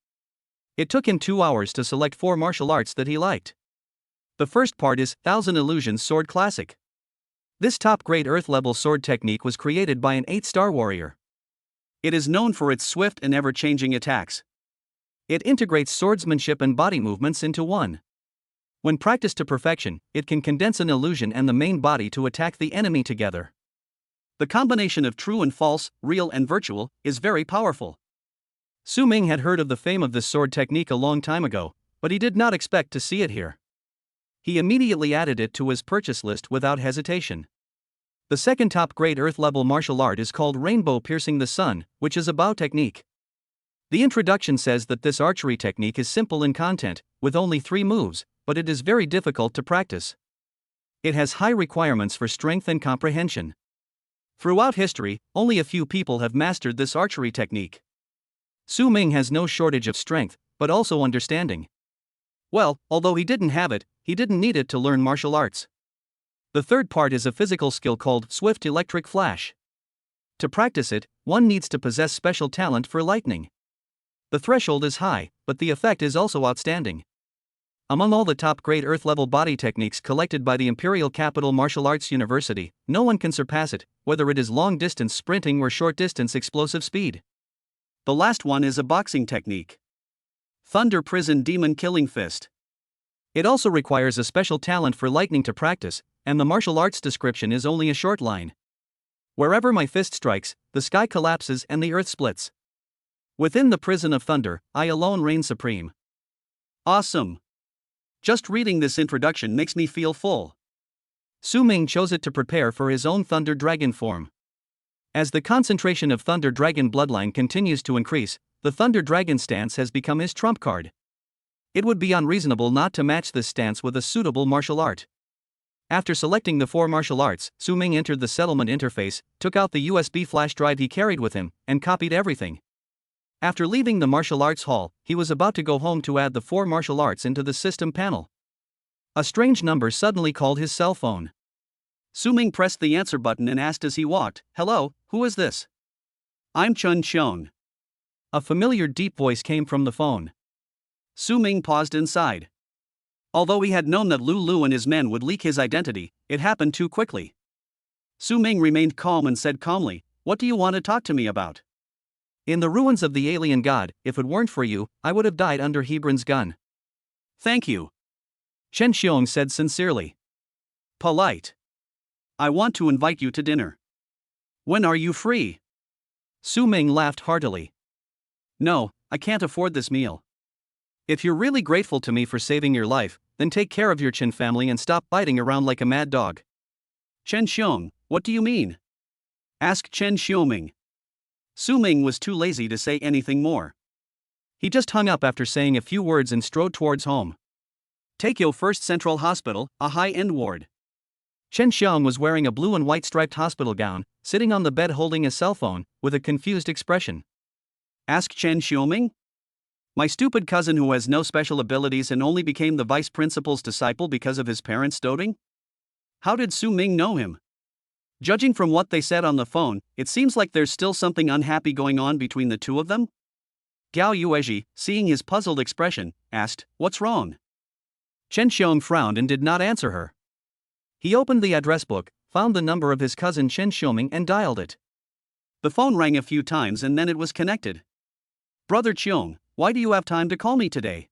It took him 2 hours to select 4 martial arts that he liked. The first part is Thousand Illusions Sword Classic. This top-grade Earth-level sword technique was created by an 8-star warrior. It is known for its swift and ever-changing attacks. It integrates swordsmanship and body movements into one. When practiced to perfection, it can condense an illusion and the main body to attack the enemy together. The combination of true and false, real and virtual, is very powerful. Su Ming had heard of the fame of this sword technique a long time ago, but he did not expect to see it here. He immediately added it to his purchase list without hesitation. The second top-grade Earth-level martial art is called Rainbow Piercing the Sun, which is a bow technique. The introduction says that this archery technique is simple in content, with only 3 moves, but it is very difficult to practice. It has high requirements for strength and comprehension. Throughout history, only a few people have mastered this archery technique. Su Ming has no shortage of strength, but also understanding. Well, although he didn't have it, he didn't need it to learn martial arts. The third part is a physical skill called swift electric flash. To practice it, one needs to possess special talent for lightning. The threshold is high, but the effect is also outstanding. Among all the top-grade Earth-level body techniques collected by the Imperial Capital Martial Arts University, no one can surpass it, whether it is long-distance sprinting or short-distance explosive speed. The last one is a boxing technique. Thunder Prison Demon Killing Fist. It also requires a special talent for lightning to practice, and the martial arts description is only a short line. Wherever my fist strikes, the sky collapses and the earth splits. Within the prison of thunder, I alone reign supreme. Awesome. Just reading this introduction makes me feel full. Su Ming chose it to prepare for his own Thunder Dragon form. As the concentration of Thunder Dragon bloodline continues to increase, the Thunder Dragon stance has become his trump card. It would be unreasonable not to match this stance with a suitable martial art. After selecting the 4 martial arts, Su Ming entered the settlement interface, took out the USB flash drive he carried with him, and copied everything. After leaving the martial arts hall, he was about to go home to add the 4 martial arts into the system panel. A strange number suddenly called his cell phone. Su Ming pressed the answer button and asked as he walked, "Hello, who is this?" "I'm Chun Xiang." A familiar deep voice came from the phone. Su Ming paused inside. Although he had known that Lu Lu and his men would leak his identity, it happened too quickly. Su Ming remained calm and said calmly, "What do you want to talk to me about?" "In the ruins of the alien god, if it weren't for you, I would have died under Hebron's gun." "Thank you," Chen Xiong said sincerely. "Polite. I want to invite you to dinner. When are you free?" Su Ming laughed heartily. "No, I can't afford this meal." "If you're really grateful to me for saving your life, then take care of your Chen family and stop biting around like a mad dog." "Chen Xiong, what do you mean?" asked Chen Xiuming. Su Ming was too lazy to say anything more. He just hung up after saying a few words and strode towards home. Takyo First Central Hospital, a high-end ward. Chen Xiang was wearing a blue and white striped hospital gown, sitting on the bed holding a cell phone, with a confused expression. Asked Chen Xiuming. "My stupid cousin who has no special abilities and only became the vice principal's disciple because of his parents' doting? How did Su Ming know him?" Judging from what they said on the phone, it seems like there's still something unhappy going on between the two of them. Gao Yuezhi, seeing his puzzled expression, asked, "What's wrong?" Chen Xiong frowned and did not answer her. He opened the address book, found the number of his cousin Chen Xiuming and dialed it. The phone rang a few times and then it was connected. "Brother Qiong, why do you have time to call me today?"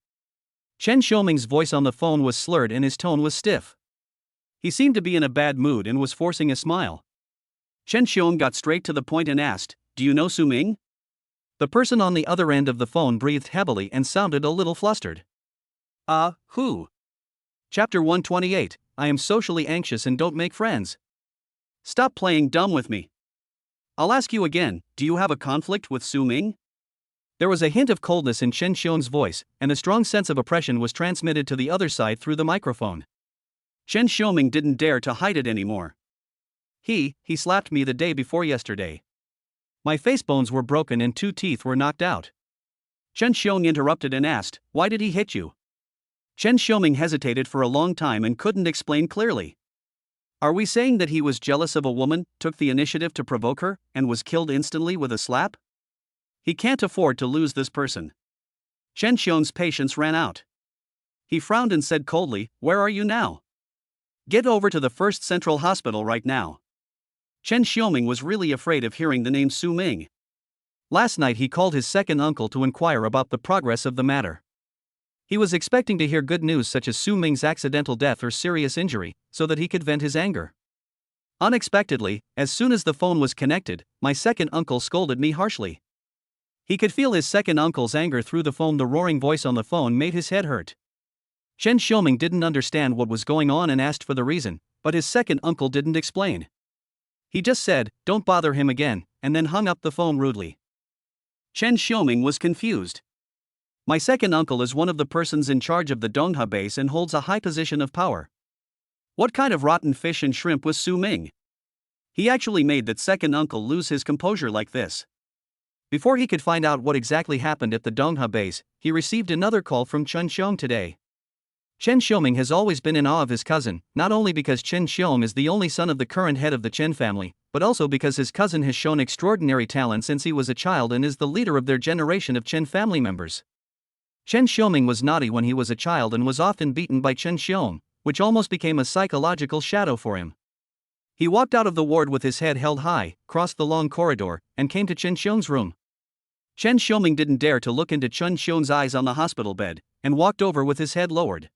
Chen Xiuming's voice on the phone was slurred and his tone was stiff. He seemed to be in a bad mood and was forcing a smile. Chen Xiong got straight to the point and asked, "Do you know Su Ming?" The person on the other end of the phone breathed heavily and sounded a little flustered. Who? Chapter 128, I am socially anxious and don't make friends. Stop playing dumb with me. I'll ask you again, do you have a conflict with Su Ming? There was a hint of coldness in Chen Xiong's voice, and a strong sense of oppression was transmitted to the other side through the microphone. Chen Xiuming didn't dare to hide it anymore. He slapped me the day before yesterday. My face bones were broken and 2 teeth were knocked out. Chen Xiong interrupted and asked, "Why did he hit you?" Chen Xiuming hesitated for a long time and couldn't explain clearly. Are we saying that he was jealous of a woman, took the initiative to provoke her, and was killed instantly with a slap? He can't afford to lose this person. Chen Xiong's patience ran out. He frowned and said coldly, "Where are you now?" "Get over to the First Central Hospital right now." Chen Xiuming was really afraid of hearing the name Su Ming. Last night he called his second uncle to inquire about the progress of the matter. He was expecting to hear good news such as Su Ming's accidental death or serious injury, so that he could vent his anger. Unexpectedly, as soon as the phone was connected, my second uncle scolded me harshly. He could feel his second uncle's anger through the phone. The roaring voice on the phone made his head hurt. Chen Xiuming didn't understand what was going on and asked for the reason, but his second uncle didn't explain. He just said, "Don't bother him again," and then hung up the phone rudely. Chen Xiuming was confused. My second uncle is one of the persons in charge of the Dongha base and holds a high position of power. What kind of rotten fish and shrimp was Su Ming? He actually made that second uncle lose his composure like this. Before he could find out what exactly happened at the Dongha base, he received another call from Chen Xiong today. Chen Xioming has always been in awe of his cousin, not only because Chen Xiong is the only son of the current head of the Chen family, but also because his cousin has shown extraordinary talent since he was a child and is the leader of their generation of Chen family members. Chen Xioming was naughty when he was a child and was often beaten by Chen Xiong, which almost became a psychological shadow for him. He walked out of the ward with his head held high, crossed the long corridor, and came to Chen Xiong's room. Chen Xioming didn't dare to look into Chen Xiong's eyes on the hospital bed, and walked over with his head lowered.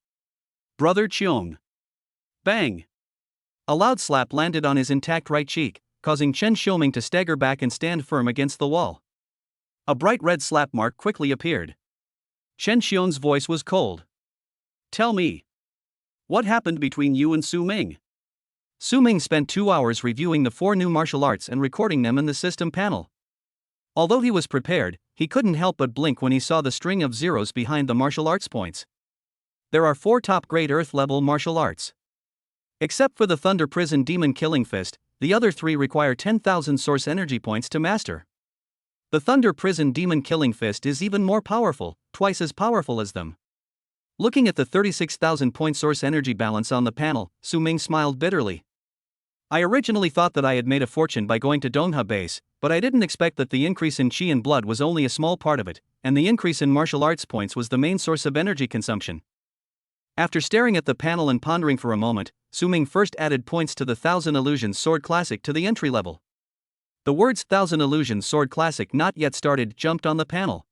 Brother Qiong. Bang! A loud slap landed on his intact right cheek, causing Chen Xioming to stagger back and stand firm against the wall. A bright red slap mark quickly appeared. Chen Xiong's voice was cold. Tell me. What happened between you and Su Ming? Su Ming spent 2 hours reviewing the 4 new martial arts and recording them in the system panel. Although he was prepared, he couldn't help but blink when he saw the string of zeros behind the martial arts points. There are 4 top-grade Earth-level martial arts. Except for the Thunder Prison Demon Killing Fist, the other 3 require 10,000 source energy points to master. The Thunder Prison Demon Killing Fist is even more powerful, twice as powerful as them. Looking at the 36,000 point source energy balance on the panel, Su Ming smiled bitterly. I originally thought that I had made a fortune by going to Dongha base, but I didn't expect that the increase in chi and blood was only a small part of it, and the increase in martial arts points was the main source of energy consumption. After staring at the panel and pondering for a moment, Su Ming first added points to the Thousand Illusions Sword Classic to the entry level. The words Thousand Illusions Sword Classic not yet started jumped on the panel.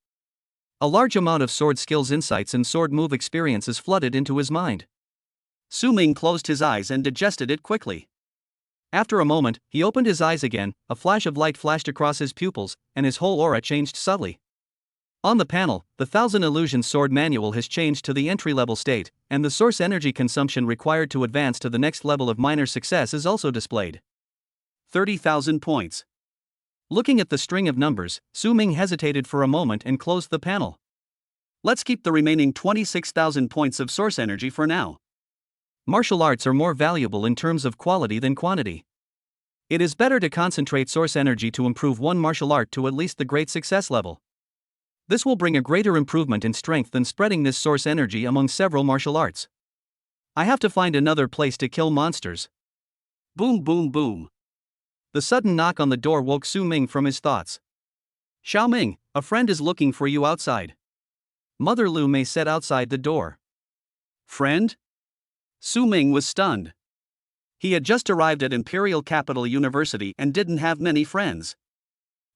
A large amount of sword skills insights and sword move experiences flooded into his mind. Su Ming closed his eyes and digested it quickly. After a moment, he opened his eyes again, a flash of light flashed across his pupils, and his whole aura changed subtly. On the panel, the Thousand Illusions Sword Manual has changed to the entry-level state, and the source energy consumption required to advance to the next level of minor success is also displayed. 30,000 points. Looking at the string of numbers, Su Ming hesitated for a moment and closed the panel. Let's keep the remaining 26,000 points of source energy for now. Martial arts are more valuable in terms of quality than quantity. It is better to concentrate source energy to improve one martial art to at least the great success level. This will bring a greater improvement in strength than spreading this source energy among several martial arts. I have to find another place to kill monsters. Boom boom boom. The sudden knock on the door woke Su Ming from his thoughts. Xiao Ming, a friend is looking for you outside. Mother Lu Mei said outside the door. Friend? Su Ming was stunned. He had just arrived at Imperial Capital University and didn't have many friends.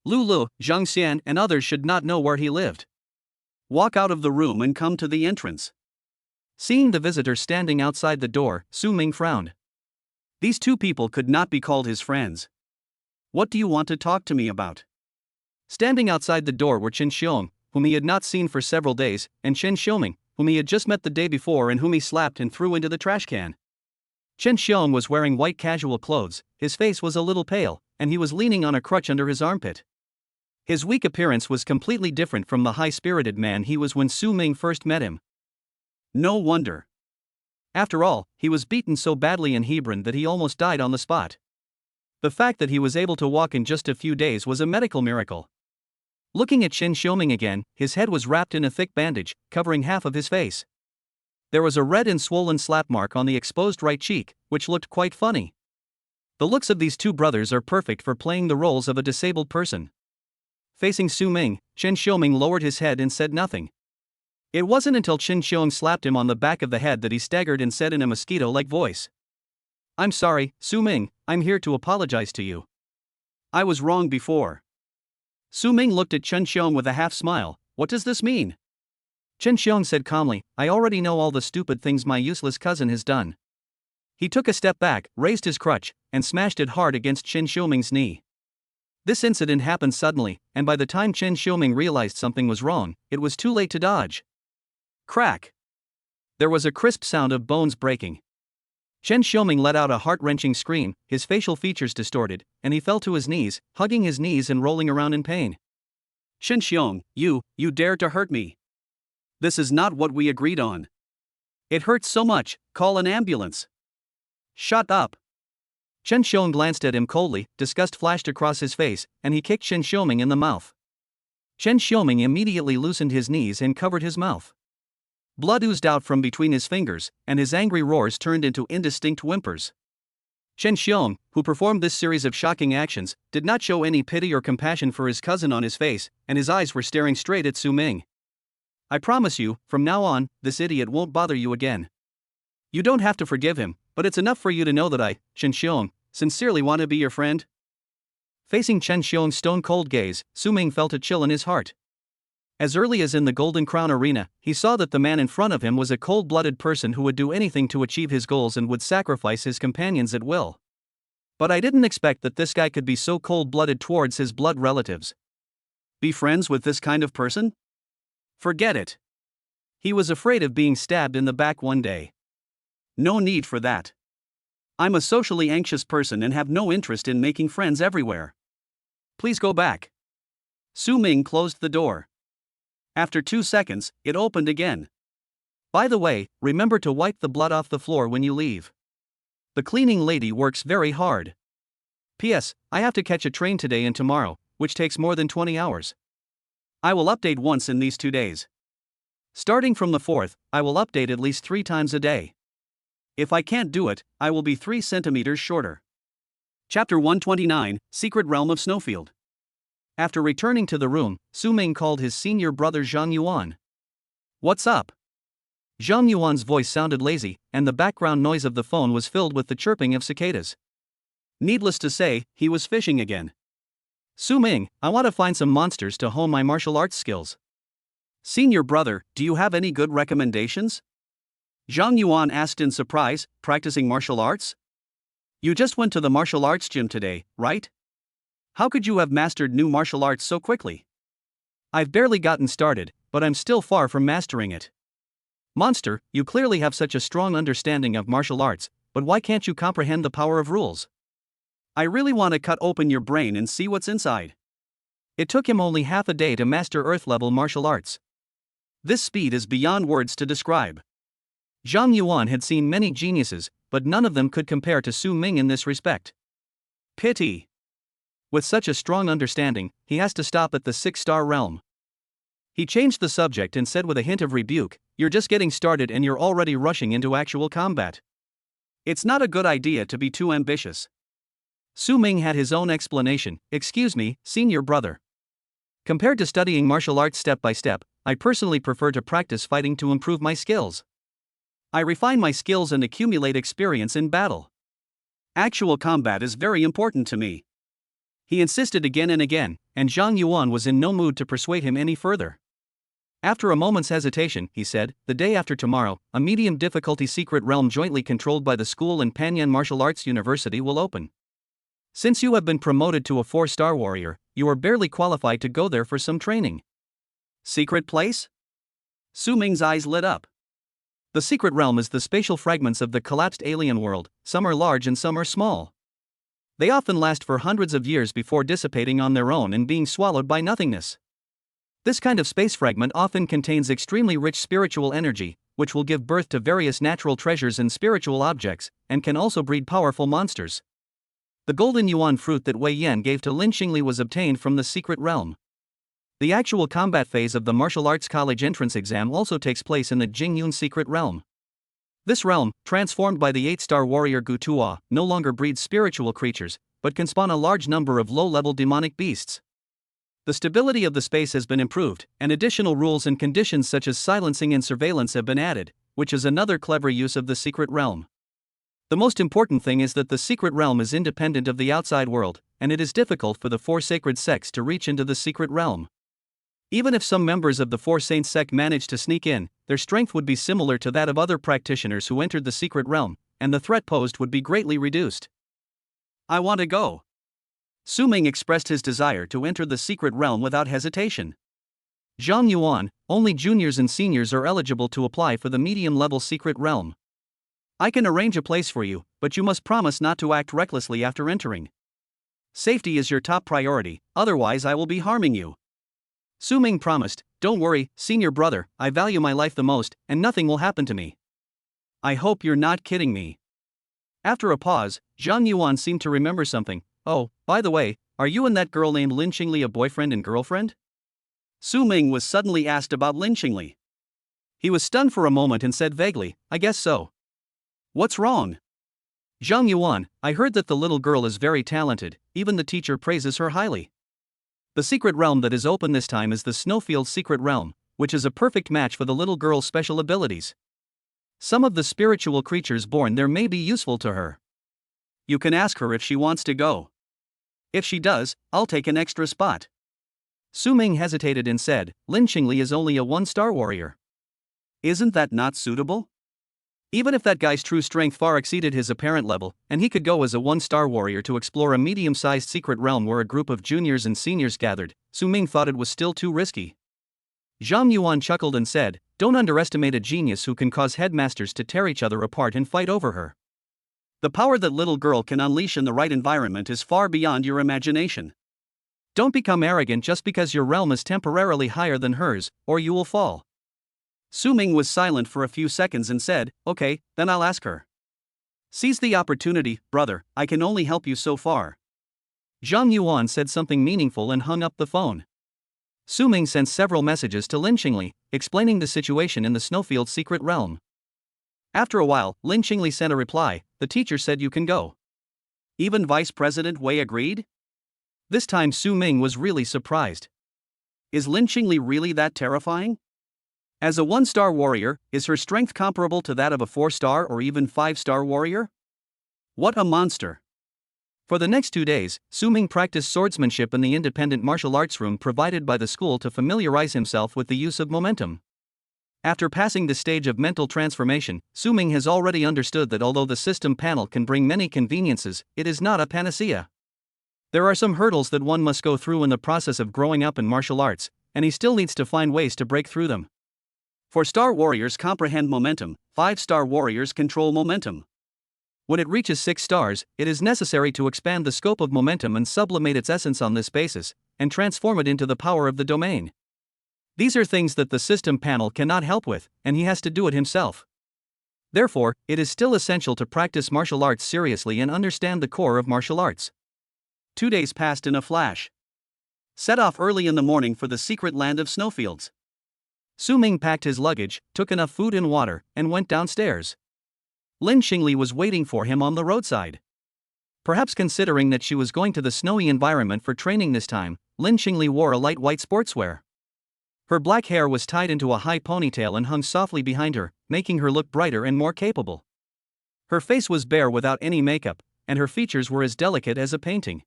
Lulu, Zhang Xian and others should not know where he lived. Walk out of the room and come to the entrance. Seeing the visitor standing outside the door, Su Ming frowned. These 2 people could not be called his friends. What do you want to talk to me about? Standing outside the door were Chen Xiong, whom he had not seen for several days, and Chen Xioming, whom he had just met the day before and whom he slapped and threw into the trash can. Chen Xiong was wearing white casual clothes, his face was a little pale, and he was leaning on a crutch under his armpit. His weak appearance was completely different from the high-spirited man he was when Su Ming first met him. No wonder. After all, he was beaten so badly in Hebron that he almost died on the spot. The fact that he was able to walk in just a few days was a medical miracle. Looking at Chen Xioming again, his head was wrapped in a thick bandage, covering half of his face. There was a red and swollen slap mark on the exposed right cheek, which looked quite funny. The looks of these 2 brothers are perfect for playing the roles of a disabled person. Facing Su Ming, Chen Xioming lowered his head and said nothing. It wasn't until Chen Xiong slapped him on the back of the head that he staggered and said in a mosquito-like voice. I'm sorry, Su Ming, I'm here to apologize to you. I was wrong before. Su Ming looked at Chen Xiong with a half-smile. What does this mean? Chen Xiong said calmly, I already know all the stupid things my useless cousin has done. He took a step back, raised his crutch, and smashed it hard against Chen Xioming's knee. This incident happened suddenly, and by the time Chen Xioming realized something was wrong, it was too late to dodge. Crack! There was a crisp sound of bones breaking. Chen Xioming let out a heart-wrenching scream, his facial features distorted, and he fell to his knees, hugging his knees and rolling around in pain. Chen Xiong, you dared to hurt me. This is not what we agreed on. It hurts so much, call an ambulance. Shut up. Chen Xiong glanced at him coldly, disgust flashed across his face, and he kicked Chen Xioming in the mouth. Chen Xioming immediately loosened his knees and covered his mouth. Blood oozed out from between his fingers, and his angry roars turned into indistinct whimpers. Chen Xiong, who performed this series of shocking actions, did not show any pity or compassion for his cousin on his face, and his eyes were staring straight at Su Ming. I promise you, from now on, this idiot won't bother you again. You don't have to forgive him, but it's enough for you to know that I, Chen Xiong, sincerely want to be your friend. Facing Chen Xiong's stone-cold gaze, Su Ming felt a chill in his heart. As early as in the Golden Crown Arena, he saw that the man in front of him was a cold-blooded person who would do anything to achieve his goals and would sacrifice his companions at will. But I didn't expect that this guy could be so cold-blooded towards his blood relatives. Be friends with this kind of person? Forget it. He was afraid of being stabbed in the back one day. No need for that. I'm a socially anxious person and have no interest in making friends everywhere. Please go back. Su Ming closed the door. After 2 seconds, it opened again. By the way, remember to wipe the blood off the floor when you leave. The cleaning lady works very hard. P.S. I have to catch a train today and tomorrow, which takes more than 20 hours. I will update once in these 2 days. Starting from the 4th, I will update at least 3 times a day. If I can't do it, I will be 3 centimeters shorter. Chapter 129, Secret Realm of Snowfield. After returning to the room, Su Ming called his senior brother Zhang Yuan. What's up? Zhang Yuan's voice sounded lazy, and the background noise of the phone was filled with the chirping of cicadas. Needless to say, he was fishing again. Su Ming, I want to find some monsters to hone my martial arts skills. Senior brother, do you have any good recommendations? Zhang Yuan asked in surprise, practicing martial arts? You just went to the martial arts gym today, right? How could you have mastered new martial arts so quickly? I've barely gotten started, but I'm still far from mastering it. Monster, you clearly have such a strong understanding of martial arts, but why can't you comprehend the power of rules? I really want to cut open your brain and see what's inside. It took him only half a day to master Earth-level martial arts. This speed is beyond words to describe. Zhang Yuan had seen many geniuses, but none of them could compare to Su Ming in this respect. Pity. With such a strong understanding, he has to stop at the 6-star realm. He changed the subject and said with a hint of rebuke, "You're just getting started and you're already rushing into actual combat. It's not a good idea to be too ambitious." Su Ming had his own explanation. Excuse me, senior brother. Compared to studying martial arts step by step, I personally prefer to practice fighting to improve my skills. I refine my skills and accumulate experience in battle. Actual combat is very important to me. He insisted again and again, and Zhang Yuan was in no mood to persuade him any further. After a moment's hesitation, he said, "The day after tomorrow, a medium difficulty secret realm jointly controlled by the school and Panyan Martial Arts University will open. Since you have been promoted to a 4-star warrior, you are barely qualified to go there for some training." Secret place? Su Ming's eyes lit up. The secret realm is the spatial fragments of the collapsed alien world, some are large and some are small. They often last for hundreds of years before dissipating on their own and being swallowed by nothingness. This kind of space fragment often contains extremely rich spiritual energy, which will give birth to various natural treasures and spiritual objects, and can also breed powerful monsters. The golden yuan fruit that Wei Yan gave to Lin Xingli was obtained from the secret realm. The actual combat phase of the martial arts college entrance exam also takes place in the Jingyun secret realm. This realm, transformed by the 8-star warrior Gu Tuo, no longer breeds spiritual creatures, but can spawn a large number of low-level demonic beasts. The stability of the space has been improved, and additional rules and conditions such as silencing and surveillance have been added, which is another clever use of the secret realm. The most important thing is that the secret realm is independent of the outside world, and it is difficult for the 4 sacred sects to reach into the secret realm. Even if some members of the 4 Saints sect manage to sneak in, their strength would be similar to that of other practitioners who entered the secret realm, and the threat posed would be greatly reduced. I want to go. Su Ming expressed his desire to enter the secret realm without hesitation. Zhang Yuan, only juniors and seniors are eligible to apply for the medium-level secret realm. I can arrange a place for you, but you must promise not to act recklessly after entering. Safety is your top priority, otherwise I will be harming you. Su Ming promised, "Don't worry, senior brother, I value my life the most, and nothing will happen to me." I hope you're not kidding me. After a pause, Zhang Yuan seemed to remember something. Oh, by the way, are you and that girl named Lin Qingli a boyfriend and girlfriend? Su Ming was suddenly asked about Lin Qingli. He was stunned for a moment and said vaguely, I guess so. What's wrong? Zhang Yuan, I heard that the little girl is very talented, even the teacher praises her highly. The secret realm that is open this time is the Snowfield Secret Realm, which is a perfect match for the little girl's special abilities. Some of the spiritual creatures born there may be useful to her. You can ask her if she wants to go. If she does, I'll take an extra spot. Su Ming hesitated and said, Lin Qingli is only a one-star warrior. Isn't that not suitable? Even if that guy's true strength far exceeded his apparent level, and he could go as a one-star warrior to explore a medium-sized secret realm where a group of juniors and seniors gathered, Su Ming thought it was still too risky. Zhang Yuan chuckled and said, don't underestimate a genius who can cause headmasters to tear each other apart and fight over her. The power that little girl can unleash in the right environment is far beyond your imagination. Don't become arrogant just because your realm is temporarily higher than hers, or you will fall. Su Ming was silent for a few seconds and said, okay, then I'll ask her. Seize the opportunity, brother, I can only help you so far. Zhang Yuan said something meaningful and hung up the phone. Su Ming sent several messages to Lin Qingli, explaining the situation in the Snowfield Secret Realm. After a while, Lin Qingli sent a reply, the teacher said you can go. Even Vice President Wei agreed? This time Su Ming was really surprised. Is Lin Qingli really that terrifying? As a one-star warrior, is her strength comparable to that of a 4-star or even 5-star warrior? What a monster! For the next 2 days, Su Ming practiced swordsmanship in the independent martial arts room provided by the school to familiarize himself with the use of momentum. After passing the stage of mental transformation, Su Ming has already understood that although the system panel can bring many conveniences, it is not a panacea. There are some hurdles that one must go through in the process of growing up in martial arts, and he still needs to find ways to break through them. 4-star warriors comprehend momentum, 5-star warriors control momentum. When it reaches 6 stars, it is necessary to expand the scope of momentum and sublimate its essence on this basis, and transform it into the power of the domain. These are things that the system panel cannot help with, and he has to do it himself. Therefore, it is still essential to practice martial arts seriously and understand the core of martial arts. 2 days passed in a flash. Set off early in the morning for the secret land of snowfields. Su Ming packed his luggage, took enough food and water, and went downstairs. Lin Qingli was waiting for him on the roadside. Perhaps considering that she was going to the snowy environment for training this time, Lin Qingli wore a light white sportswear. Her black hair was tied into a high ponytail and hung softly behind her, making her look brighter and more capable. Her face was bare without any makeup, and her features were as delicate as a painting.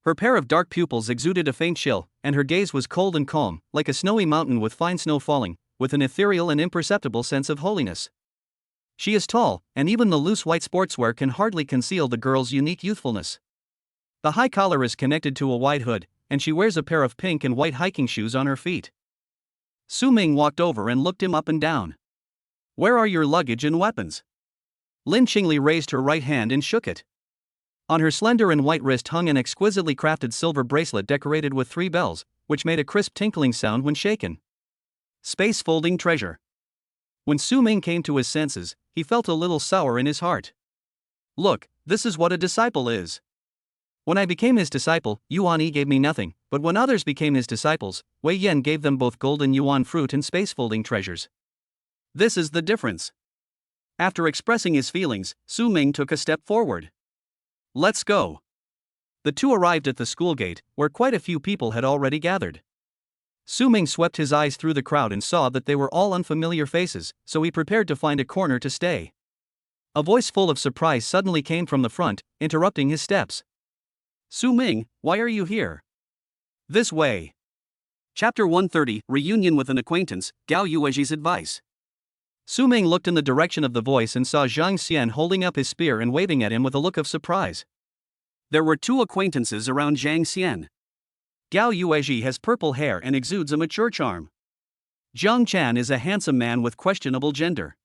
Her pair of dark pupils exuded a faint chill, and her gaze was cold and calm, like a snowy mountain with fine snow falling, with an ethereal and imperceptible sense of holiness. She is tall, and even the loose white sportswear can hardly conceal the girl's unique youthfulness. The high collar is connected to a wide hood, and she wears a pair of pink and white hiking shoes on her feet. Su Ming walked over and looked him up and down. Where are your luggage and weapons? Lin Qingli raised her right hand and shook it. On her slender and white wrist hung an exquisitely crafted silver bracelet decorated with 3 bells, which made a crisp tinkling sound when shaken. Space folding treasure. When Su Ming came to his senses, he felt a little sour in his heart. Look, this is what a disciple is. When I became his disciple, Yuan Yi gave me nothing, but when others became his disciples, Wei Yan gave them both golden yuan fruit and space folding treasures. This is the difference. After expressing his feelings, Su Ming took a step forward. Let's go. The two arrived at the school gate, where quite a few people had already gathered. Su Ming swept his eyes through the crowd and saw that they were all unfamiliar faces, so he prepared to find a corner to stay. A voice full of surprise suddenly came from the front, interrupting his steps. Su Ming, why are you here? This way. Chapter 130, Reunion with an Acquaintance, Gao Yueji's Advice. Su Ming looked in the direction of the voice and saw Xiang Xian holding up his spear and waving at him with a look of surprise. There were 2 acquaintances around Xiang Xian. Gao Yueji has purple hair and exudes a mature charm. Zhang Chan is a handsome man with questionable gender.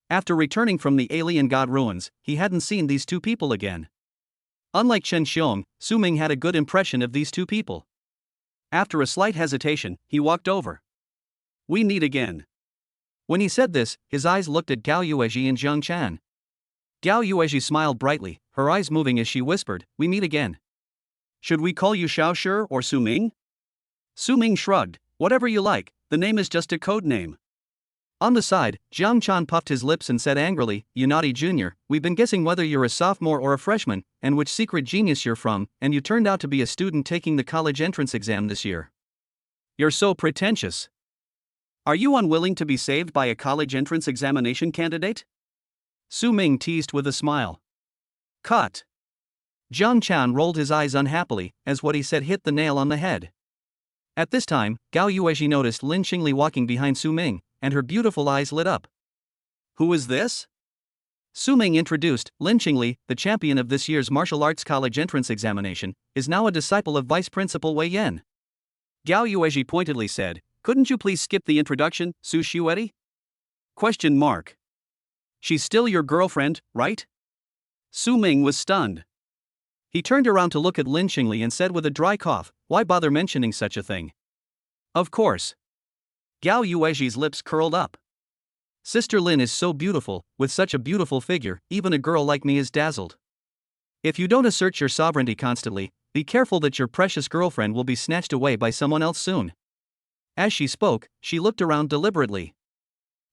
After returning from the alien god ruins, he hadn't seen these 2 people again. Unlike Chen Xiong, Su Ming had a good impression of these 2 people. After a slight hesitation, he walked over. We meet again. When he said this, his eyes looked at Gao Yueji and Zhang Chan. Gao Yuezhi smiled brightly, her eyes moving as she whispered, "We meet again." Should we call you Xiao Shi or Su Ming? Su Ming shrugged. Whatever you like, the name is just a code name. On the side, Jiang Chan puffed his lips and said angrily, "You naughty junior, we've been guessing whether you're a sophomore or a freshman, and which secret genius you're from, and you turned out to be a student taking the college entrance exam this year. You're so pretentious. Are you unwilling to be saved by a college entrance examination candidate?" Su Ming teased with a smile. Cut. Jiang Chan rolled his eyes unhappily, as what he said hit the nail on the head. At this time, Gao Yuezhi noticed Lin Xingli walking behind Su Ming, and her beautiful eyes lit up. Who is this? Su Ming introduced. Lin Xingli, the champion of this year's martial arts college entrance examination, is now a disciple of Vice Principal Wei Yan. Gao Yuezhi pointedly said, "Couldn't you please skip the introduction, Su Shueti?" Question mark. She's still your girlfriend, right? Su Ming was stunned. He turned around to look at Lin Xingli and said with a dry cough, "Why bother mentioning such a thing?" Of course. Gao Yuezhi's lips curled up. Sister Lin is so beautiful, with such a beautiful figure, even a girl like me is dazzled. If you don't assert your sovereignty constantly, be careful that your precious girlfriend will be snatched away by someone else soon. As she spoke, she looked around deliberately.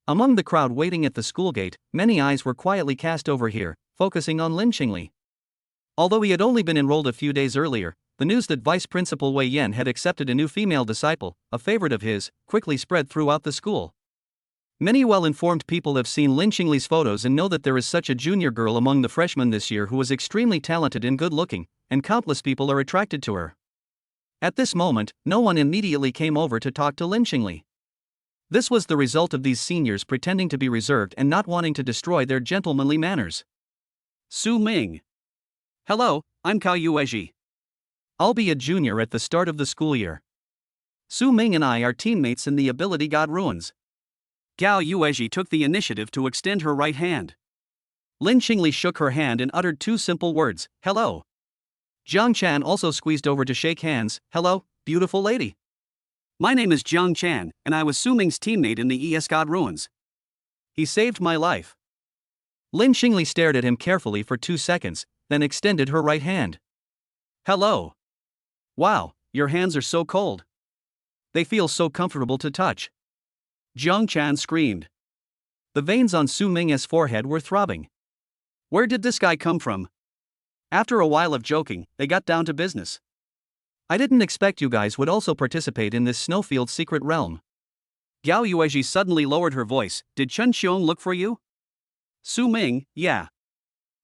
Among the crowd waiting at the school gate, many eyes were quietly cast over here, focusing on Lin Xingli. Although he had only been enrolled a few days earlier, the news that Vice Principal Wei Yan had accepted a new female disciple, a favorite of his, quickly spread throughout the school. Many well-informed people have seen Lin Xingli's photos and know that there is such a junior girl among the freshmen this year who is extremely talented and good-looking, and countless people are attracted to her. At this moment, no one immediately came over to talk to Lin Xingli. This was the result of these seniors pretending to be reserved and not wanting to destroy their gentlemanly manners. Su Ming. Hello, I'm Gao Yuezhi. I'll be a junior at the start of the school year. Su Ming and I are teammates in the Ability God Ruins. Gao Yuezhi took the initiative to extend her right hand. Lin Xingli shook her hand and uttered two simple words, "Hello." Jiang Chan also squeezed over to shake hands. "Hello, beautiful lady. My name is Jiang Chan, and I was Su Ming's teammate in the ES God Ruins. He saved my life." Lin Xingli stared at him carefully for 2 seconds, then extended her right hand. "Hello. Wow, your hands are so cold. They feel so comfortable to touch." Jiang Chan screamed. The veins on Su Ming's forehead were throbbing. Where did this guy come from? After a while of joking, they got down to business. I didn't expect you guys would also participate in this Snowfield secret realm. Gao Yuezhi suddenly lowered her voice. Did Chen Xiong look for you? Su Ming, yeah.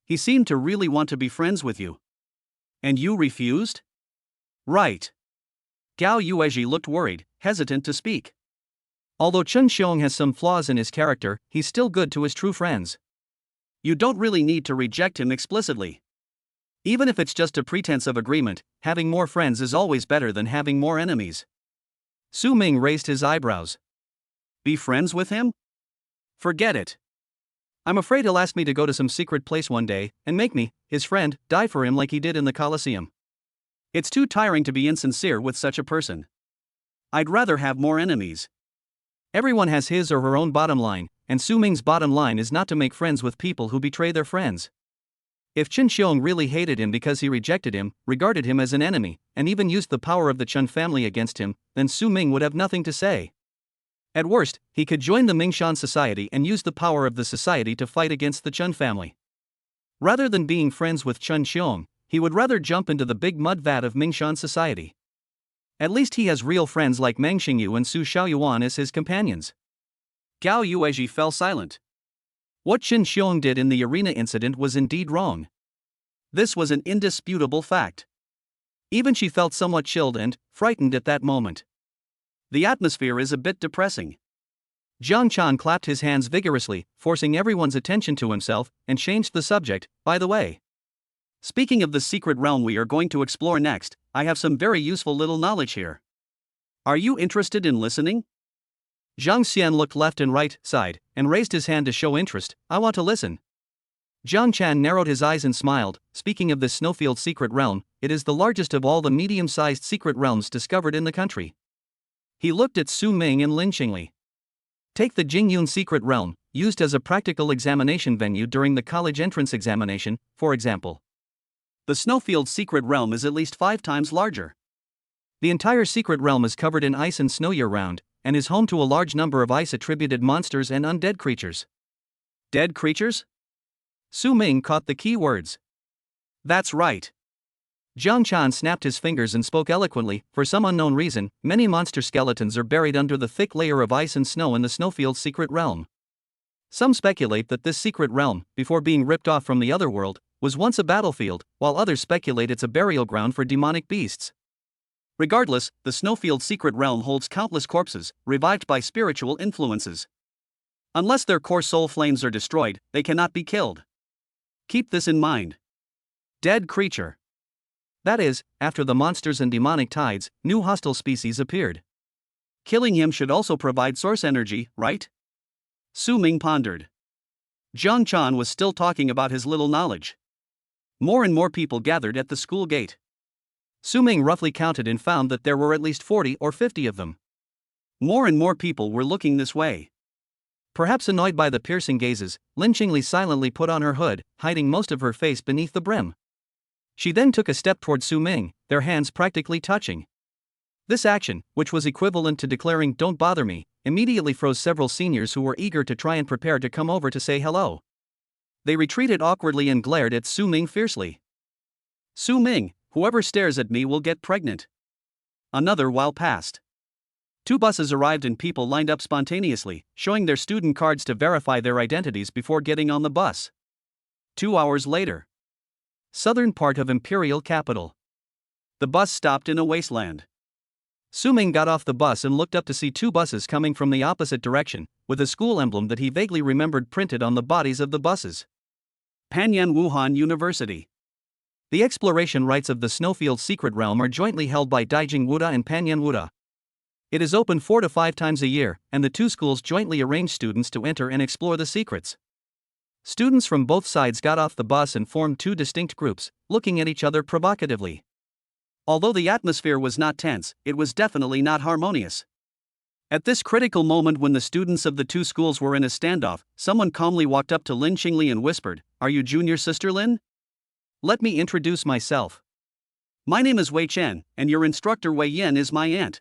He seemed to really want to be friends with you. And you refused? Right. Gao Yuezhi looked worried, hesitant to speak. Although Chen Xiong has some flaws in his character, he's still good to his true friends. You don't really need to reject him explicitly. Even if it's just a pretense of agreement, having more friends is always better than having more enemies. Su Ming raised his eyebrows. Be friends with him? Forget it. I'm afraid he'll ask me to go to some secret place one day, and make me, his friend, die for him like he did in the Colosseum. It's too tiring to be insincere with such a person. I'd rather have more enemies. Everyone has his or her own bottom line, and Su Ming's bottom line is not to make friends with people who betray their friends. If Chen Xiong really hated him because he rejected him, regarded him as an enemy, and even used the power of the Chen family against him, then Su Ming would have nothing to say. At worst, he could join the Mingshan society and use the power of the society to fight against the Chen family. Rather than being friends with Chen Xiong, he would rather jump into the big mud vat of Mingshan society. At least he has real friends like Meng Xingyu and Su Xiaoyuan as his companions. Gao Yuezhi fell silent. What Chen Xiong did in the arena incident was indeed wrong. This was an indisputable fact. Even she felt somewhat chilled and frightened at that moment. The atmosphere is a bit depressing. Jiang Chan clapped his hands vigorously, forcing everyone's attention to himself, and changed the subject. By the way, speaking of the secret realm we are going to explore next, I have some very useful little knowledge here. Are you interested in listening? Zhang Xian looked left and right, sighed, and raised his hand to show interest. I want to listen. Jiang Chan narrowed his eyes and smiled. Speaking of this Snowfield secret realm, it is the largest of all the medium-sized secret realms discovered in the country. He looked at Su Ming and Lin Xingli. Take the Jingyun secret realm, used as a practical examination venue during the college entrance examination, for example. The snowfield's secret realm is at least 5 times larger. The entire secret realm is covered in ice and snow year-round, and is home to a large number of ice-attributed monsters and undead creatures. Dead creatures? Su Ming caught the key words. That's right. Jiang Chan snapped his fingers and spoke eloquently. For some unknown reason, many monster skeletons are buried under the thick layer of ice and snow in the snowfield's secret realm. Some speculate that this secret realm, before being ripped off from the other world, was once a battlefield, while others speculate it's a burial ground for demonic beasts. Regardless, the snowfield's secret realm holds countless corpses, revived by spiritual influences. Unless their core soul flames are destroyed, they cannot be killed. Keep this in mind. Dead creature. That is, after the monsters and demonic tides, new hostile species appeared. Killing him should also provide source energy, right? Su Ming pondered. Jiang Chan was still talking about his little knowledge. More and more people gathered at the school gate. Su Ming roughly counted and found that there were at least 40 or 50 of them. More and more people were looking this way. Perhaps annoyed by the piercing gazes, Lin Qingli silently put on her hood, hiding most of her face beneath the brim. She then took a step toward Su Ming, their hands practically touching. This action, which was equivalent to declaring "don't bother me," immediately froze several seniors who were eager to try and prepare to come over to say hello. They retreated awkwardly and glared at Su Ming fiercely. Su Ming, whoever stares at me will get pregnant. Another while passed. 2 buses arrived and people lined up spontaneously, showing their student cards to verify their identities before getting on the bus. 2 hours later. Southern part of Imperial Capital. The bus stopped in a wasteland. Su Ming got off the bus and looked up to see 2 buses coming from the opposite direction, with a school emblem that he vaguely remembered printed on the bodies of the buses. Panyan Wuhan University. The exploration rights of the Snowfield's secret realm are jointly held by Daijing Wuda and Panyan Wuda. It is open 4 to 5 times a year, and the 2 schools jointly arrange students to enter and explore the secrets. Students from both sides got off the bus and formed 2 distinct groups, looking at each other provocatively. Although the atmosphere was not tense, it was definitely not harmonious. At this critical moment when the students of the 2 schools were in a standoff, someone calmly walked up to Lin Qingli and whispered, "Are you junior sister Lin? Let me introduce myself. My name is Wei Chen, and your instructor Wei Yan is my aunt."